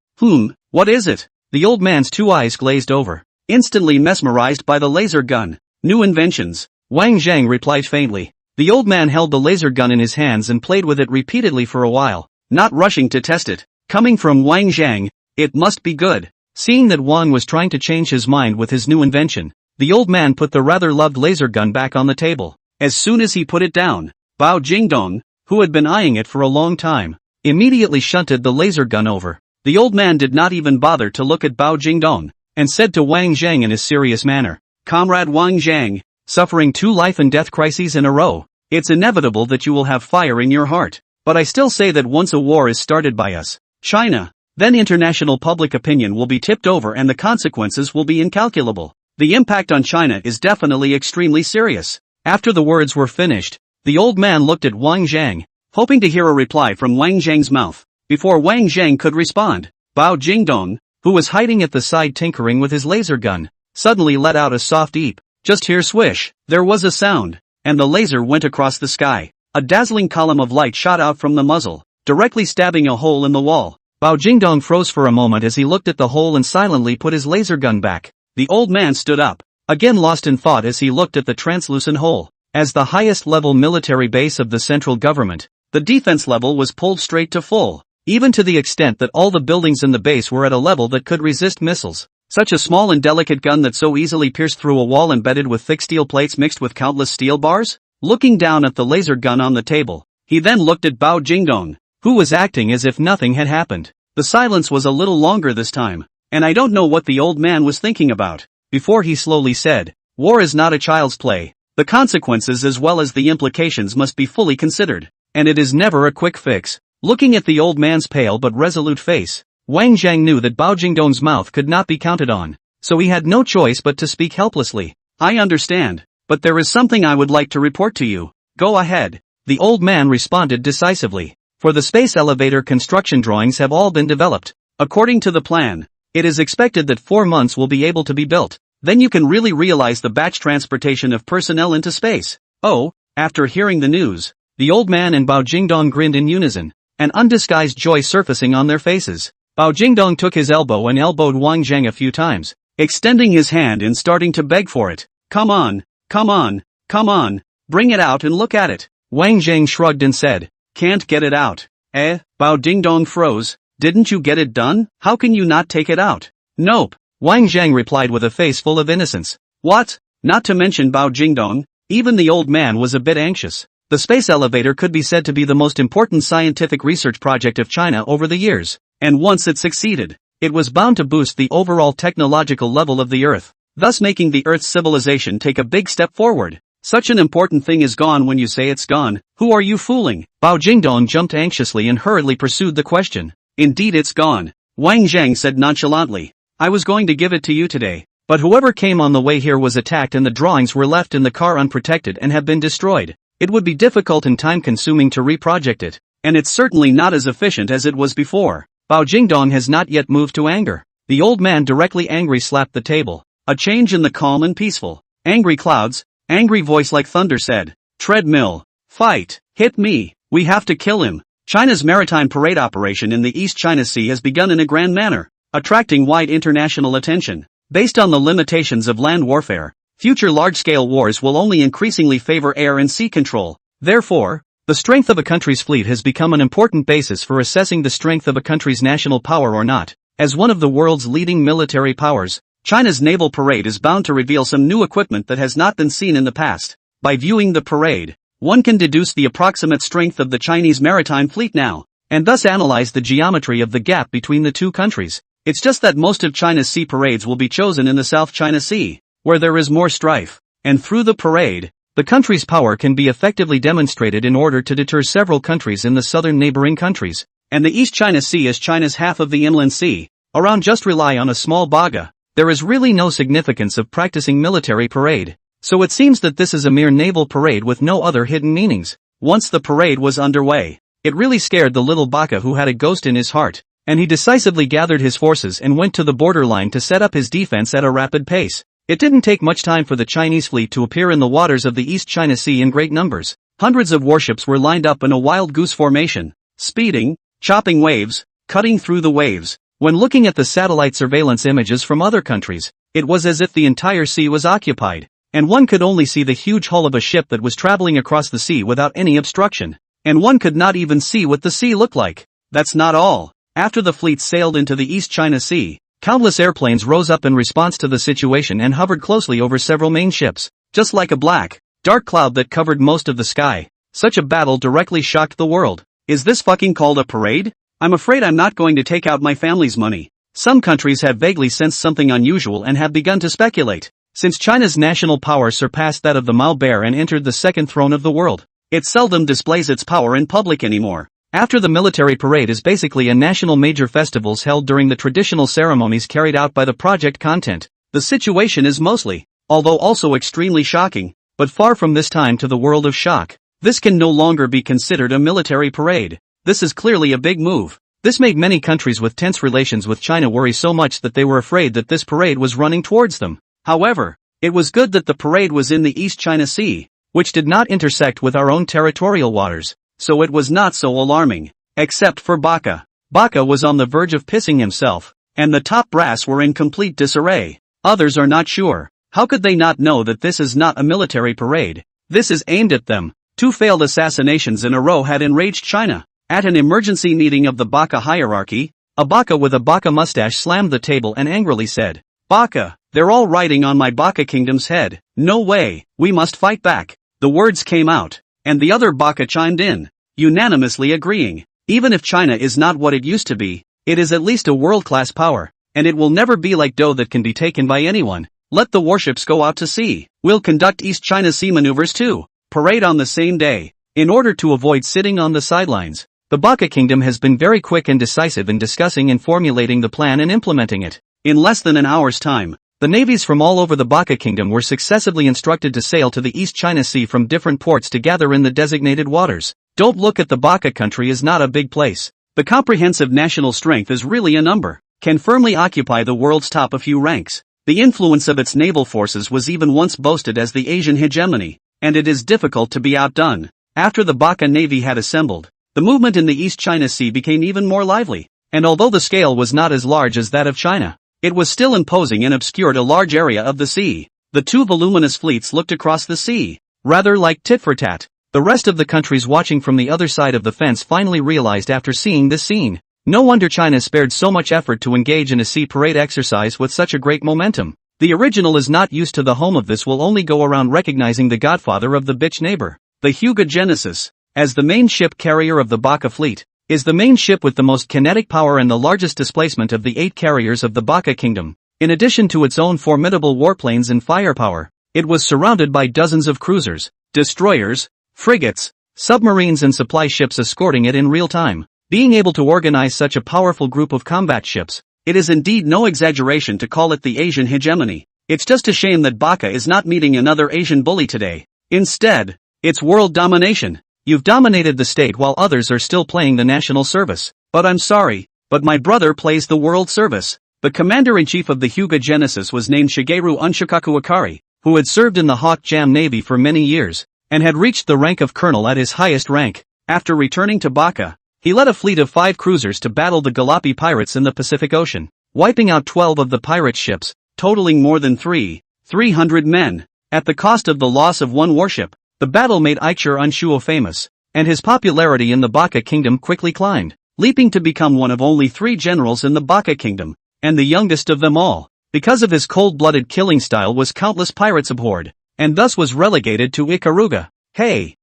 What is it?" The old man's 2 eyes glazed over, instantly mesmerized by the laser gun. "New inventions," Wang Zhang replied faintly. The old man held the laser gun in his hands and played with it repeatedly for a while, not rushing to test it. Coming from Wang Zhang, it must be good. Seeing that Wang was trying to change his mind with his new invention, the old man put the rather loved laser gun back on the table. As soon as he put it down, Bao Jingdong, who had been eyeing it for a long time, immediately shunted the laser gun over. The old man did not even bother to look at Bao Jingdong, and said to Wang Zhang in a serious manner, "Comrade Wang Zhang, suffering 2 life and death crises in a row, It's inevitable that you will have fire in your heart. But I still say that once a war is started by us, China, then international public opinion will be tipped over and the consequences will be incalculable. The impact on China is definitely extremely serious. After the words were finished, the old man looked at Wang Zhang, hoping to hear a reply from Wang Zhang's mouth. Before Wang Zhang could respond, Bao Jingdong, who was hiding at the side tinkering with his laser gun, suddenly let out a soft eep. Just hear swish, there was a sound, and the laser went across the sky. A dazzling column of light shot out from the muzzle, directly stabbing a hole in the wall. Bao Jingdong froze for a moment as he looked at the hole and silently put his laser gun back. The old man stood up, again lost in thought as he looked at the translucent hole. As the highest level military base of the central government, the defense level was pulled straight to full, even to the extent that all the buildings in the base were at a level that could resist missiles. Such a small and delicate gun that so easily pierced through a wall embedded with thick steel plates mixed with countless steel bars? Looking down at the laser gun on the table, he then looked at Bao Jingdong, who was acting as if nothing had happened. The silence was a little longer this time, and I don't know what the old man was thinking about. Before he slowly said, war is not a child's play. The consequences as well as the implications must be fully considered, and it is never a quick fix. Looking at the old man's pale but resolute face, Wang Zhang knew that Bao Jingdong's mouth could not be counted on, so he had no choice but to speak helplessly. I understand, but there is something I would like to report to you. Go ahead. The old man responded decisively. For the space elevator construction drawings have all been developed. According to the plan, it is expected that 4 months will be able to be built. Then you can really realize the batch transportation of personnel into space. Oh, after hearing the news, the old man and Bao Jingdong grinned in unison, an undisguised joy surfacing on their faces. Bao Jingdong took his elbow and elbowed Wang Zhang a few times, extending his hand and starting to beg for it. Come on, come on, come on, bring it out and look at it. Wang Zhang shrugged and said, can't get it out. Bao Jingdong froze, didn't you get it done? How can you not take it out? Nope, Wang Zhang replied with a face full of innocence. What? Not to mention Bao Jingdong, even the old man was a bit anxious. The space elevator could be said to be the most important scientific research project of China over the years, and once it succeeded, it was bound to boost the overall technological level of the Earth, thus making the Earth's civilization take a big step forward. Such an important thing is gone when you say it's gone. Who are you fooling? Bao Jingdong jumped anxiously and hurriedly pursued the question. Indeed it's gone, Wang Zhang said nonchalantly. I was going to give it to you today, but whoever came on the way here was attacked and the drawings were left in the car unprotected and have been destroyed. It would be difficult and time-consuming to reproject it, and it's certainly not as efficient as it was before. Bao Jingdong has not yet moved to anger. The old man directly angry slapped the table. A change in the calm and peaceful, angry clouds. Angry voice like thunder said, treadmill, fight, hit me, we have to kill him. China's maritime parade operation in the East China Sea has begun in a grand manner, attracting wide international attention. Based on the limitations of land warfare, future large-scale wars will only increasingly favor air and sea control. Therefore, the strength of a country's fleet has become an important basis for assessing the strength of a country's national power or not. As one of the world's leading military powers, China's naval parade is bound to reveal some new equipment that has not been seen in the past. By viewing the parade, one can deduce the approximate strength of the Chinese maritime fleet now, and thus analyze the geometry of the gap between the two countries. It's just that most of China's sea parades will be chosen in the South China Sea, where there is more strife, and through the parade, the country's power can be effectively demonstrated in order to deter several countries in the southern neighboring countries. And the East China Sea is China's half of the inland sea, around just rely on a small baga. There is really no significance of practicing military parade, so it seems that this is a mere naval parade with no other hidden meanings. Once the parade was underway, it really scared the little baka who had a ghost in his heart, and he decisively gathered his forces and went to the borderline to set up his defense at a rapid pace. It didn't take much time for the Chinese fleet to appear in the waters of the East China Sea in great numbers. Hundreds of warships were lined up in a wild goose formation, speeding, chopping waves, cutting through the waves. When looking at the satellite surveillance images from other countries, it was as if the entire sea was occupied, and one could only see the huge hull of a ship that was traveling across the sea without any obstruction, and one could not even see what the sea looked like. That's not all. After the fleet sailed into the East China Sea, countless airplanes rose up in response to the situation and hovered closely over several main ships, just like a black, dark cloud that covered most of the sky. Such a battle directly shocked the world. Is this fucking called a parade? I'm afraid I'm not going to take out my family's money. Some countries have vaguely sensed something unusual and have begun to speculate. Since China's national power surpassed that of the Mao Bear and entered the second throne of the world, It seldom displays its power in public anymore. After the military parade is basically a national major festivals held during the traditional ceremonies carried out by the project content. The situation is mostly, although also extremely shocking, but far from this time to the world of shock. This can no longer be considered a military parade. This is clearly a big move. This made many countries with tense relations with China worry so much that they were afraid that this parade was running towards them. However, it was good that the parade was in the East China Sea, which did not intersect with our own territorial waters, so it was not so alarming. Except for Baka. Baka was on the verge of pissing himself, and the top brass were in complete disarray. Others are not sure. How could they not know that this is not a military parade? This is aimed at them. 2 failed assassinations in a row had enraged China. At an emergency meeting of the Baka hierarchy, a Baka with a Baka mustache slammed the table and angrily said, "Baka, they're all riding on my Baka kingdom's head. No way, we must fight back." The words came out, and the other Baka chimed in, unanimously agreeing, even if China is not what it used to be, it is at least a world-class power, and it will never be like dough that can be taken by anyone. Let the warships go out to sea. We'll conduct East China Sea maneuvers too. Parade on the same day. In order to avoid sitting on the sidelines, the Baka Kingdom has been very quick and decisive in discussing and formulating the plan and implementing it. In less than an hour's time, the navies from all over the Baka Kingdom were successively instructed to sail to the East China Sea from different ports to gather in the designated waters. Don't look at the Baka country as not a big place. The comprehensive national strength is really a number, can firmly occupy the world's top a few ranks. The influence of its naval forces was even once boasted as the Asian hegemony, and it is difficult to be outdone. After the Baka Navy had assembled, the movement in the East China Sea became even more lively, and although the scale was not as large as that of China, it was still imposing and obscured a large area of the sea. The 2 voluminous fleets looked across the sea, rather like tit for tat. The rest of the countries watching from the other side of the fence finally realized after seeing this scene. No wonder China spared so much effort to engage in a sea parade exercise with such a great momentum. The original is not used to the home of this will only go around recognizing the godfather of the bitch neighbor. The Hyuga Genesis, as the main ship carrier of the Baka fleet, is the main ship with the most kinetic power and the largest displacement of the 8 carriers of the Baka Kingdom. In addition to its own formidable warplanes and firepower, it was surrounded by dozens of cruisers, destroyers, frigates, submarines and supply ships escorting it in real time. Being able to organize such a powerful group of combat ships, it is indeed no exaggeration to call it the Asian hegemony. It's just a shame that Baka is not meeting another Asian bully today. Instead, it's world domination. You've dominated the state while others are still playing the national service. But I'm sorry, but my brother plays the world service. The commander-in-chief of the Hyuga Genesis was named Shigeru Unshikaku Akari, who had served in the Hawk Jam Navy for many years, and had reached the rank of colonel at his highest rank. After returning to Baka, he led a fleet of 5 cruisers to battle the Galapi pirates in the Pacific Ocean, wiping out 12 of the pirate ships, totaling more than 300 men. At the cost of the loss of 1 warship, the battle made Aichur Unshuo famous, and his popularity in the Baka Kingdom quickly climbed, leaping to become one of only 3 generals in the Baka Kingdom, and the youngest of them all. Because of his cold-blooded killing style was countless pirates abhorred, and thus was relegated to Ikaruga. Hey!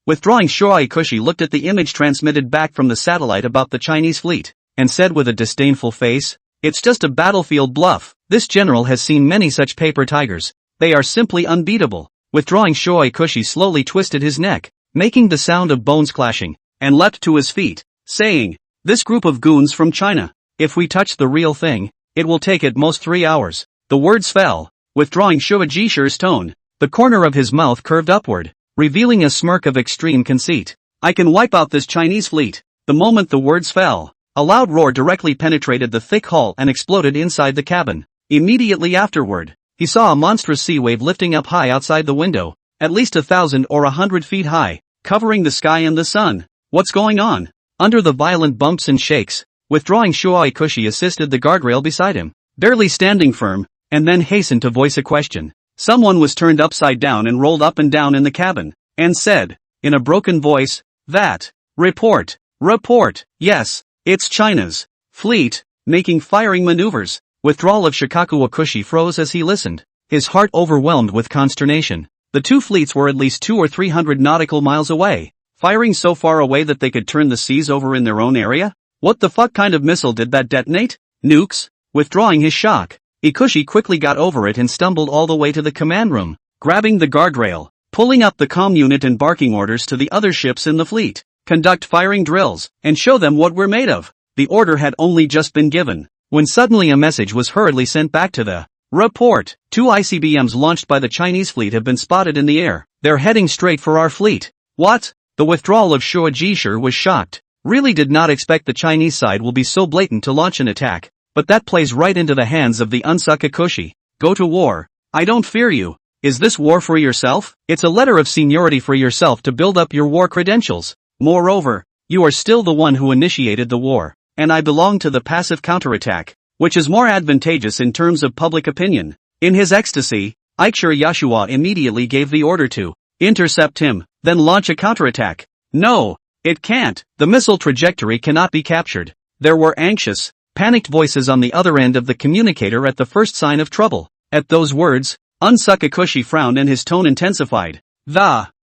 Withdrawing Shoai Kushi looked at the image transmitted back from the satellite about the Chinese fleet, and said with a disdainful face, "It's just a battlefield bluff. This general has seen many such paper tigers. They are simply unbeatable." Withdrawing Shoai Kushi slowly twisted his neck, making the sound of bones clashing, and leapt to his feet, saying, "This group of goons from China, if we touch the real thing, it will take at most 3 hours." The words fell, withdrawing Shuajishi's tone, the corner of his mouth curved upward, revealing a smirk of extreme conceit. "I can wipe out this Chinese fleet." The moment the words fell, a loud roar directly penetrated the thick hull and exploded inside the cabin. Immediately afterward, he saw a monstrous sea wave lifting up high outside the window, at least 1,000 or 100 feet high, covering the sky and the sun. What's going on? Under the violent bumps and shakes, withdrawing Shoai Kushi assisted the guardrail beside him, barely standing firm, and then hastened to voice a question. Someone was turned upside down and rolled up and down in the cabin, and said, in a broken voice, "That. Report. Yes, it's China's fleet, making firing maneuvers." Withdrawal of Shikaku Akushi froze as he listened, his heart overwhelmed with consternation. The 2 fleets were at least 200 or 300 nautical miles away, firing so far away that they could turn the seas over in their own area? What the fuck kind of missile did that detonate? Nukes? Withdrawing his shock, Ikushi quickly got over it and stumbled all the way to the command room. Grabbing the guardrail, pulling up the comm unit and barking orders to the other ships in the fleet. Conduct firing drills, and show them what we're made of. The order had only just been given, when suddenly a message was hurriedly sent back to the report. 2 ICBMs launched by the Chinese fleet have been spotted in the air. They're heading straight for our fleet. What? The withdrawal of Shuo Jishir was shocked. Really did not expect the Chinese side will be so blatant to launch an attack, but that plays right into the hands of the Unsakakushi. Go to war. I don't fear you. Is this war for yourself? It's a letter of seniority for yourself to build up your war credentials. Moreover, you are still the one who initiated the war, and I belong to the passive counterattack, which is more advantageous in terms of public opinion. In his ecstasy, Ikshir Yashua immediately gave the order to intercept him, then launch a counterattack. No, it can't. The missile trajectory cannot be captured. There were anxious, panicked voices on the other end of the communicator at the first sign of trouble. At those words, Unsakakushi frowned and his tone intensified.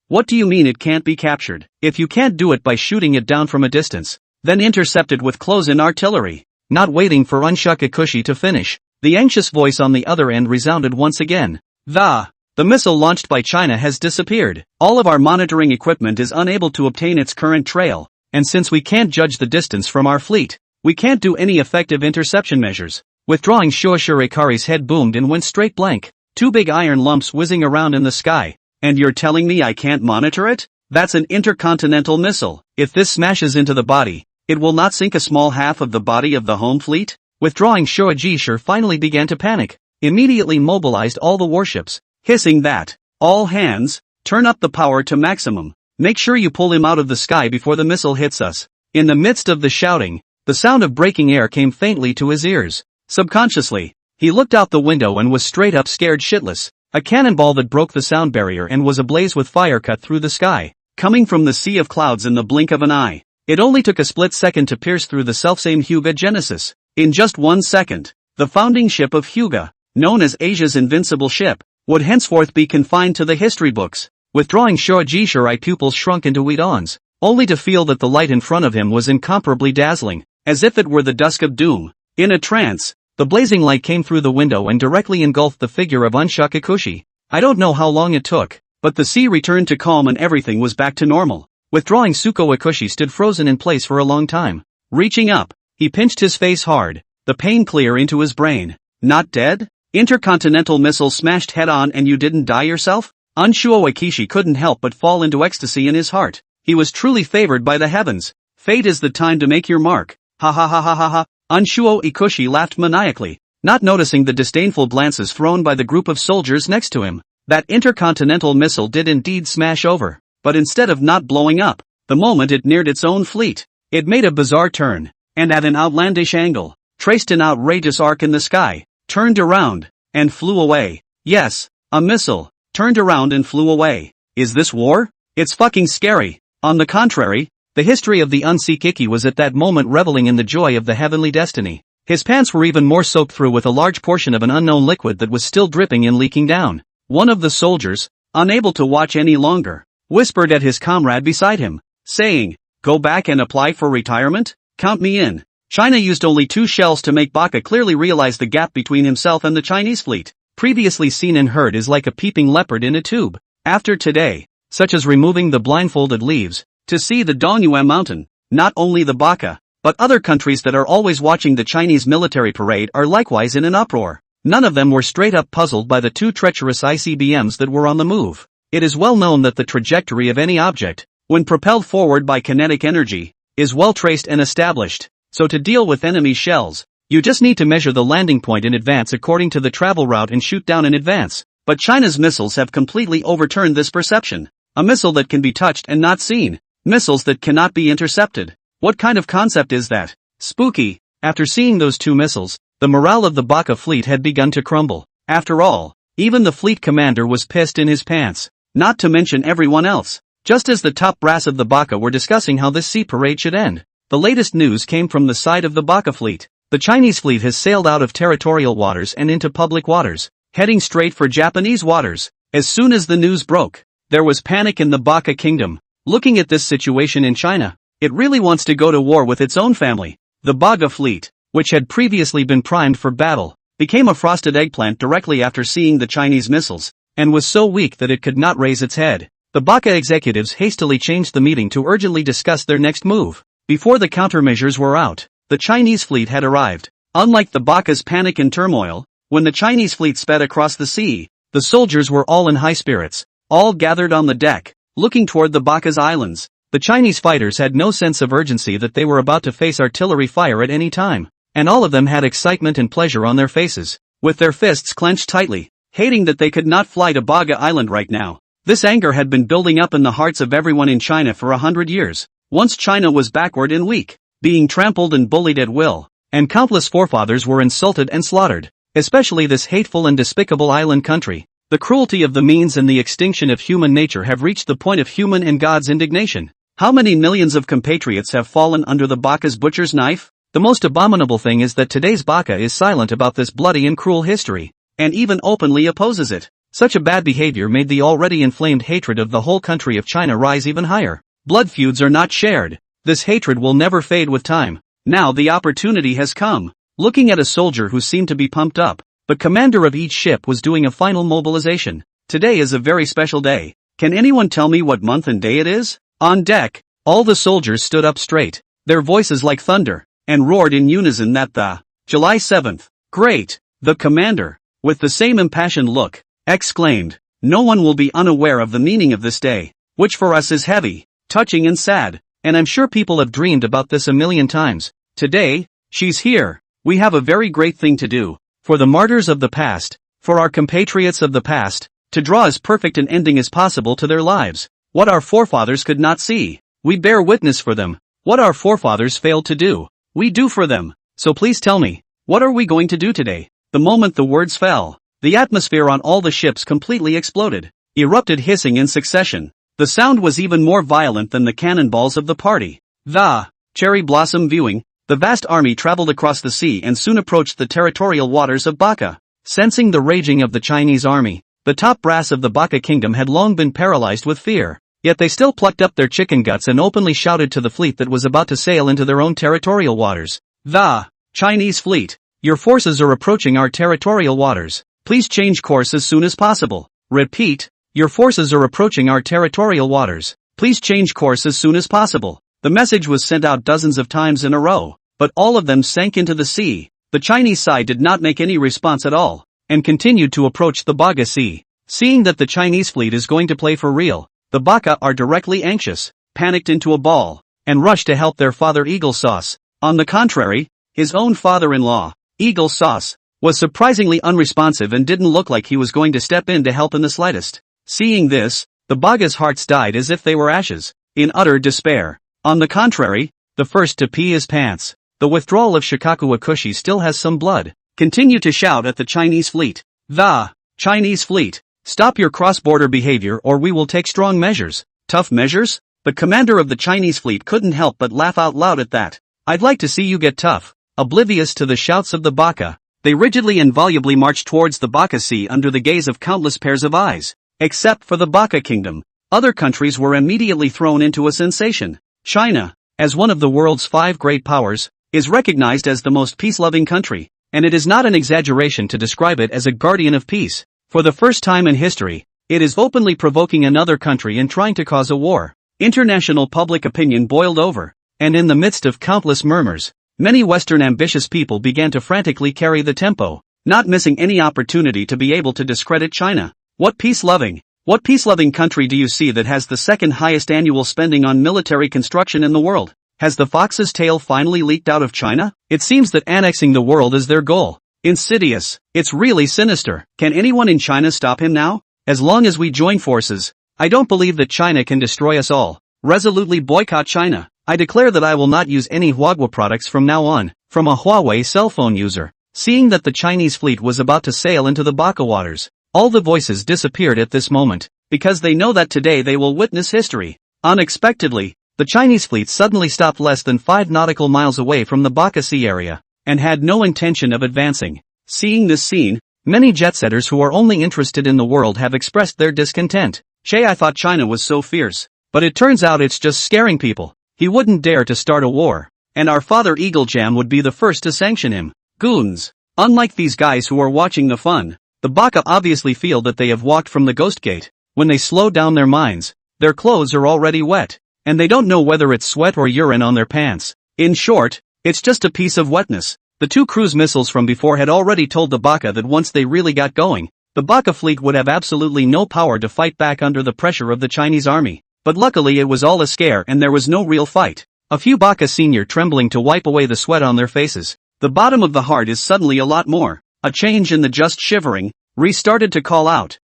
What do you mean it can't be captured? If you can't do it by shooting it down from a distance, then intercept it with close-in artillery. Not waiting for Unsakakushi to finish, the anxious voice on the other end resounded once again. The missile launched by China has disappeared. All of our monitoring equipment is unable to obtain its current trail, and since we can't judge the distance from our fleet, we can't do any effective interception measures. Withdrawing Shuashirikari's head boomed and went straight blank. 2 big iron lumps whizzing around in the sky. And you're telling me I can't monitor it? That's an intercontinental missile. If this smashes into the body, it will not sink a small half of the body of the home fleet? Withdrawing Shuo Jishir finally began to panic, immediately mobilized all the warships, hissing that, all hands, turn up the power to maximum. Make sure you pull him out of the sky before the missile hits us. In the midst of the shouting, the sound of breaking air came faintly to his ears. Subconsciously, he looked out the window and was straight up scared shitless. A cannonball that broke the sound barrier and was ablaze with fire cut through the sky, coming from the sea of clouds in the blink of an eye. It only took a split second to pierce through the selfsame Hyuga Genesis. In just 1 second, the founding ship of Hyuga, known as Asia's invincible ship, would henceforth be confined to the history books. Withdrawing Shuo Jishir's pupils shrunk into wide ons, only to feel that the light in front of him was incomparably dazzling, as if it were the dusk of doom. In a trance, the blazing light came through the window and directly engulfed the figure of Unsakakushi. I don't know how long it took, but the sea returned to calm and everything was back to normal. Withdrawing Suko Ikushi stood frozen in place for a long time. Reaching up, he pinched his face hard, the pain clear into his brain. Not dead? Intercontinental missile smashed head-on and you didn't die yourself? Unshuo Ikishi couldn't help but fall into ecstasy in his heart. He was truly favored by the heavens. Fate is the time to make your mark. Ha ha ha ha ha ha. Unshuo Ikushi laughed maniacally, not noticing the disdainful glances thrown by the group of soldiers next to him. That intercontinental missile did indeed smash over, but instead of not blowing up, the moment it neared its own fleet, it made a bizarre turn, and at an outlandish angle, traced an outrageous arc in the sky, turned around, and flew away. Yes, a missile, turned around and flew away. Is this war? It's fucking scary. On the contrary, the history of the Unseekiki was at that moment reveling in the joy of the heavenly destiny. His pants were even more soaked through with a large portion of an unknown liquid that was still dripping and leaking down. One of the soldiers, unable to watch any longer, whispered at his comrade beside him, saying, "Go back and apply for retirement? Count me in." China used only 2 shells to make Baka clearly realize the gap between himself and the Chinese fleet, previously seen and heard, is like a peeping leopard in a tube. After today, such as removing the blindfolded leaves, to see the Dongyue mountain, not only the Baka, but other countries that are always watching the Chinese military parade are likewise in an uproar. None of them were straight up puzzled by the 2 treacherous ICBMs that were on the move. It is well known that the trajectory of any object, when propelled forward by kinetic energy, is well traced and established. So to deal with enemy shells, you just need to measure the landing point in advance according to the travel route and shoot down in advance. But China's missiles have completely overturned this perception. A missile that can be touched and not seen. Missiles that cannot be intercepted. What kind of concept is that? Spooky. After seeing those 2 missiles, the morale of the Baka fleet had begun to crumble. After all, even the fleet commander was pissed in his pants. Not to mention everyone else. Just as the top brass of the Baka were discussing how this sea parade should end, the latest news came from the side of the Baka fleet. The Chinese fleet has sailed out of territorial waters and into public waters, heading straight for Japanese waters. As soon as the news broke, there was panic in the Baka kingdom. Looking at this situation in China, it really wants to go to war with its own family. The Baka fleet, which had previously been primed for battle, became a frosted eggplant directly after seeing the Chinese missiles. and was so weak that it could not raise its head. The Baka executives hastily changed the meeting to urgently discuss their next move. Before the countermeasures were out, the Chinese fleet had arrived. Unlike the Baka's panic and turmoil, when the Chinese fleet sped across the sea, the soldiers were all in high spirits, all gathered on the deck, looking toward the Baka's islands. The Chinese fighters had no sense of urgency that they were about to face artillery fire at any time, and all of them had excitement and pleasure on their faces, with their fists clenched tightly, hating that they could not fly to Baga Island right now. This anger had been building up in the hearts of everyone in China for 100 years. Once China was backward and weak, being trampled and bullied at will, and countless forefathers were insulted and slaughtered, especially this hateful and despicable island country. The cruelty of the means and the extinction of human nature have reached the point of human and God's indignation. How many millions of compatriots have fallen under the Baka's butcher's knife? The most abominable thing is that today's Baka is silent about this bloody and cruel history, and even openly opposes it. Such a bad behavior made the already inflamed hatred of the whole country of China rise even higher. Blood feuds are not shared. This hatred will never fade with time. Now the opportunity has come. Looking at a soldier who seemed to be pumped up, the commander of each ship was doing a final mobilization. Today is a very special day. Can anyone tell me what month and day it is? On deck, all the soldiers stood up straight, their voices like thunder, and roared in unison that the July 7th. Great! The commander, with the same impassioned look, exclaimed, "No one will be unaware of the meaning of this day, which for us is heavy, touching and sad, and I'm sure people have dreamed about this a million times. Today, she's here. We have a very great thing to do, for the martyrs of the past, for our compatriots of the past, to draw as perfect an ending as possible to their lives. What our forefathers could not see, we bear witness for them. What our forefathers failed to do, we do for them. So please tell me, what are we going to do today?" The moment the words fell, the atmosphere on all the ships completely exploded, erupted hissing in succession. The sound was even more violent than the cannonballs of the party. The cherry blossom viewing, the vast army traveled across the sea and soon approached the territorial waters of Baka. Sensing the raging of the Chinese army, the top brass of the Baka kingdom had long been paralyzed with fear. Yet they still plucked up their chicken guts and openly shouted to the fleet that was about to sail into their own territorial waters. "The Chinese fleet, your forces are approaching our territorial waters. Please change course as soon as possible. Repeat, your forces are approaching our territorial waters. Please change course as soon as possible." The message was sent out dozens of times in a row, but all of them sank into the sea. The Chinese side did not make any response at all, and continued to approach the Baga Sea. Seeing that the Chinese fleet is going to play for real, the Baka are directly anxious, panicked into a ball, and rush to help their father Eagle Sauce. On the contrary, his own father-in-law, Eagle Sauce, was surprisingly unresponsive and didn't look like he was going to step in to help in the slightest. Seeing this, the Baga's hearts died as if they were ashes, in utter despair. On the contrary, the first to pee his pants, the withdrawal of Shikaku Akushi still has some blood, continue to shout at the Chinese fleet. "The Chinese fleet, stop your cross-border behavior or we will take strong measures." Tough measures? The commander of the Chinese fleet couldn't help but laugh out loud at that. "I'd like to see you get tough." Oblivious to the shouts of the Baka, they rigidly and volubly marched towards the Baka Sea under the gaze of countless pairs of eyes. Except for the Baka kingdom, other countries were immediately thrown into a sensation. China, as one of the world's 5 great powers, is recognized as the most peace-loving country, and it is not an exaggeration to describe it as a guardian of peace. For the first time in history, it is openly provoking another country and trying to cause a war. International public opinion boiled over, and in the midst of countless murmurs, many Western ambitious people began to frantically carry the tempo, not missing any opportunity to be able to discredit China. What peace-loving country do you see that has the second highest annual spending on military construction in the world? Has the fox's tail finally leaked out of China? It seems that annexing the world is their goal. Insidious. It's really sinister. Can anyone in China stop him now? As long as we join forces, I don't believe that China can destroy us all. Resolutely boycott China. I declare that I will not use any Huawei products from now on. From a Huawei cell phone user. Seeing that the Chinese fleet was about to sail into the Baka waters, all the voices disappeared at this moment, because they know that today they will witness history. Unexpectedly, the Chinese fleet suddenly stopped less than 5 nautical miles away from the Baka Sea area, and had no intention of advancing. Seeing this scene, many jet-setters who are only interested in the world have expressed their discontent. I thought China was so fierce, but it turns out it's just scaring people. He wouldn't dare to start a war, and our father Eagle Jam would be the first to sanction him. Goons. Unlike these guys who are watching the fun, The Baka obviously feel that they have walked from the ghost gate. When they slow down their minds, their clothes are already wet, and they don't know whether it's sweat or urine on their pants. In short, it's just a piece of wetness. The 2 cruise missiles from before had already told the Baka that once they really got going, the Baka fleet would have absolutely no power to fight back under the pressure of the Chinese army. But luckily it was all a scare and there was no real fight. A few Baka senior trembling to wipe away the sweat on their faces. The bottom of the heart is suddenly a lot more. A change in the just shivering, restarted to call out.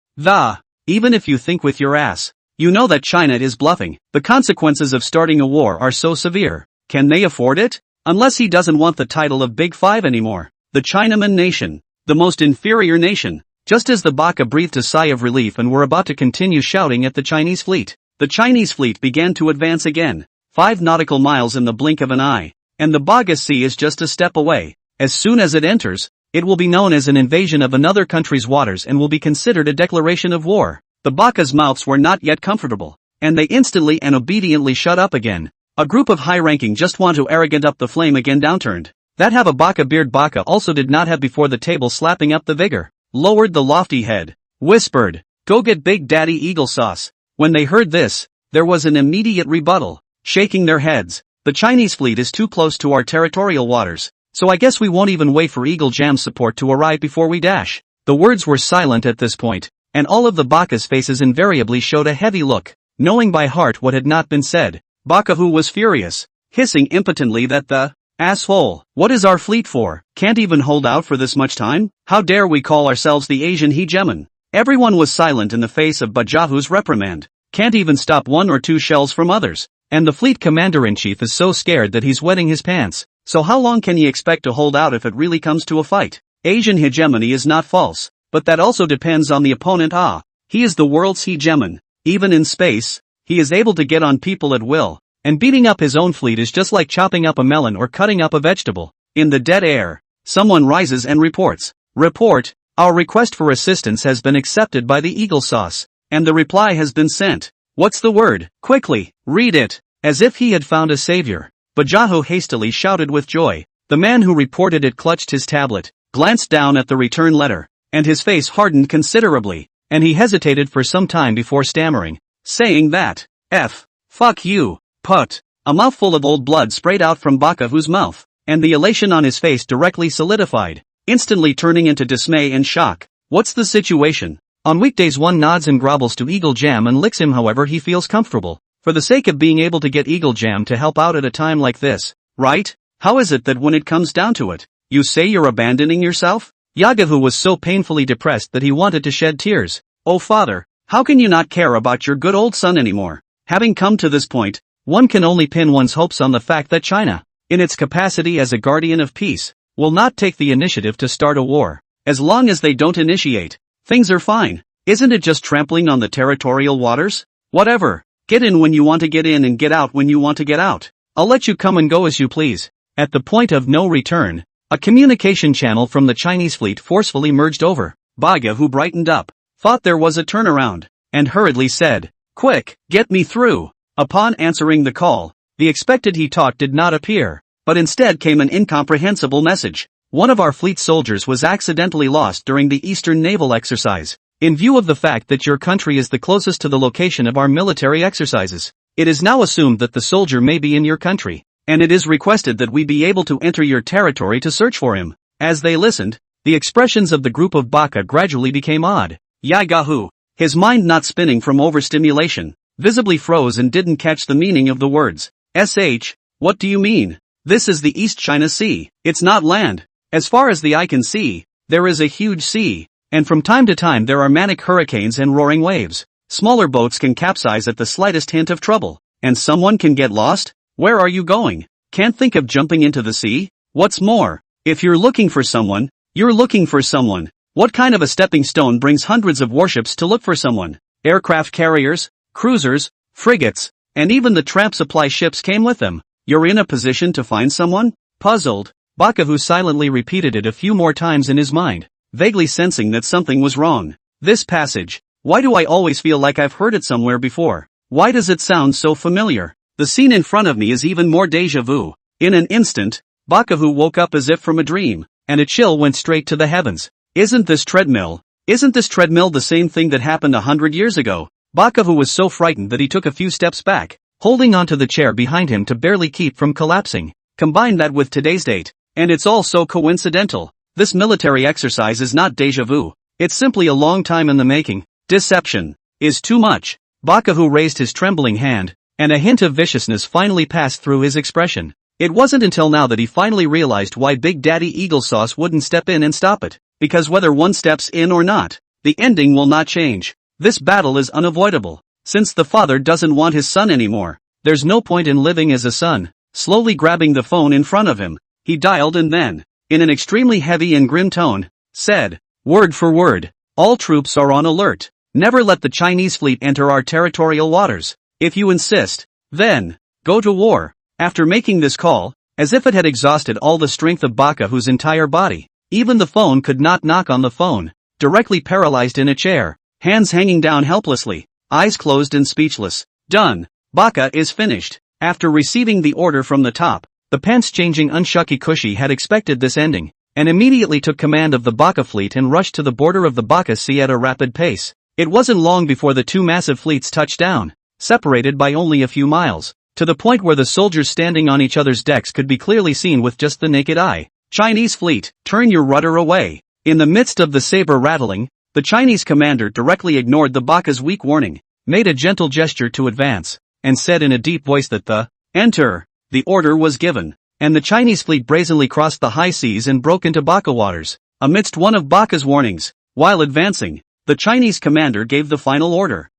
Even if you think with your ass, you know that China is bluffing. The consequences of starting a war are so severe. Can they afford it? Unless he doesn't want the title of Big Five anymore. The Chinaman nation. The most inferior nation. Just as the Baka breathed a sigh of relief and were about to continue shouting at the Chinese fleet, the Chinese fleet began to advance again. 5 nautical miles in the blink of an eye. And the Baga Sea is just a step away. As soon as it enters, it will be known as an invasion of another country's waters and will be considered a declaration of war. The Baka's mouths were not yet comfortable, and they instantly and obediently shut up again. A group of high-ranking just want to arrogant up the flame again downturned. That have a Baka beard Baka also did not have before the table slapping up the vigor. Lowered the lofty head. Whispered, "Go get Big Daddy Eagle Sauce." When they heard this, there was an immediate rebuttal. Shaking their heads, "The Chinese fleet is too close to our territorial waters, so I guess we won't even wait for Eagle Jam's support to arrive before we dash." The words were silent at this point, and all of the Baka's faces invariably showed a heavy look, knowing by heart what had not been said. Bakahu was furious, hissing impotently that the asshole, what is our fleet for? Can't even hold out for this much time? How dare we call ourselves the Asian hegemon? Everyone was silent in the face of Bajahu's reprimand. Can't even stop 1 or 2 shells from others. And the fleet commander-in-chief is so scared that he's wetting his pants. So how long can he expect to hold out if it really comes to a fight? Asian hegemony is not false, but that also depends on the opponent. He is the world's hegemon. Even in space, he is able to get on people at will, and beating up his own fleet is just like chopping up a melon or cutting up a vegetable. In the dead air, someone rises and reports. Report, our request for assistance has been accepted by the Eagle Sauce, and the reply has been sent. What's the word? Quickly, read it. As if he had found a savior, Bajahu hastily shouted with joy. The man who reported it clutched his tablet, glanced down at the return letter, and his face hardened considerably, and he hesitated for some time before stammering, saying that, fuck you, put. A mouthful of old blood sprayed out from Bakahu's mouth, and the elation on his face directly solidified, instantly turning into dismay and shock. What's the situation? On weekdays one nods and grovells to Eagle Jam and licks him however he feels comfortable, for the sake of being able to get Eagle Jam to help out at a time like this, right? How is it that when it comes down to it, you say you're abandoning yourself? Yagahu was so painfully depressed that he wanted to shed tears. Oh father, how can you not care about your good old son anymore? Having come to this point, one can only pin one's hopes on the fact that China, in its capacity as a guardian of peace, will not take the initiative to start a war. As long as they don't initiate, things are fine. Isn't it just trampling on the territorial waters? Whatever. Get in when you want to get in and get out when you want to get out. I'll let you come and go as you please. At the point of no return, a communication channel from the Chinese fleet forcefully merged over. Baga, who brightened up, thought there was a turnaround, and hurriedly said, "Quick, get me through." Upon answering the call, the expected he talk did not appear, but instead came an incomprehensible message. One of our fleet soldiers was accidentally lost during the Eastern Naval Exercise. In view of the fact that your country is the closest to the location of our military exercises, it is now assumed that the soldier may be in your country, and it is requested that we be able to enter your territory to search for him. As they listened, the expressions of the group of Baka gradually became odd. Yagahu, his mind not spinning from overstimulation, visibly froze and didn't catch the meaning of the words. What do you mean? This is the East China Sea. It's not land. As far as the eye can see, there is a huge sea, and from time to time there are manic hurricanes and roaring waves. Smaller boats can capsize at the slightest hint of trouble, and someone can get lost. Where are you going? Can't think of jumping into the sea? What's more, if you're looking for someone, you're looking for someone. What kind of a stepping stone brings hundreds of warships to look for someone? Aircraft carriers, cruisers, frigates, and even the tramp supply ships came with them. You're in a position to find someone? Puzzled, Bakahu silently repeated it a few more times in his mind, vaguely sensing that something was wrong. This passage, why do I always feel like I've heard it somewhere before? Why does it sound so familiar? The scene in front of me is even more déjà vu. In an instant, Bakahu woke up as if from a dream, and a chill went straight to the heavens. Isn't this treadmill, Isn't this treadmill the same thing that happened 100 years ago? Baka, who was so frightened that he took a few steps back, holding onto the chair behind him to barely keep from collapsing. Combine that with today's date, and it's all so coincidental. This military exercise is not déjà vu. It's simply a long time in the making. Deception is too much. Baka, who raised his trembling hand, and a hint of viciousness finally passed through his expression. It wasn't until now that he finally realized why Big Daddy Eagle Sauce wouldn't step in and stop it. Because whether one steps in or not, the ending will not change. This battle is unavoidable. Since the father doesn't want his son anymore, there's no point in living as a son. Slowly grabbing the phone in front of him, he dialed and then, in an extremely heavy and grim tone, said, word for word, all troops are on alert. Never let the Chinese fleet enter our territorial waters. If you insist, then, go to war. After making this call, as if it had exhausted all the strength of Baka, whose entire body, even the phone could not knock on the phone, directly paralyzed in a chair, hands hanging down helplessly, eyes closed and speechless. Done. Baka is finished. After receiving the order from the top, the pants-changing Unshuki Kushi had expected this ending, and immediately took command of the Baka fleet and rushed to the border of the Baka Sea at a rapid pace. It wasn't long before the two massive fleets touched down, separated by only a few miles, to the point where the soldiers standing on each other's decks could be clearly seen with just the naked eye. Chinese fleet, turn your rudder away. In the midst of the saber rattling, the Chinese commander directly ignored the Baka's weak warning, made a gentle gesture to advance, and said in a deep voice that enter. The order was given, and the Chinese fleet brazenly crossed the high seas and broke into Baka waters. Amidst one of Baka's warnings, while advancing, the Chinese commander gave the final order.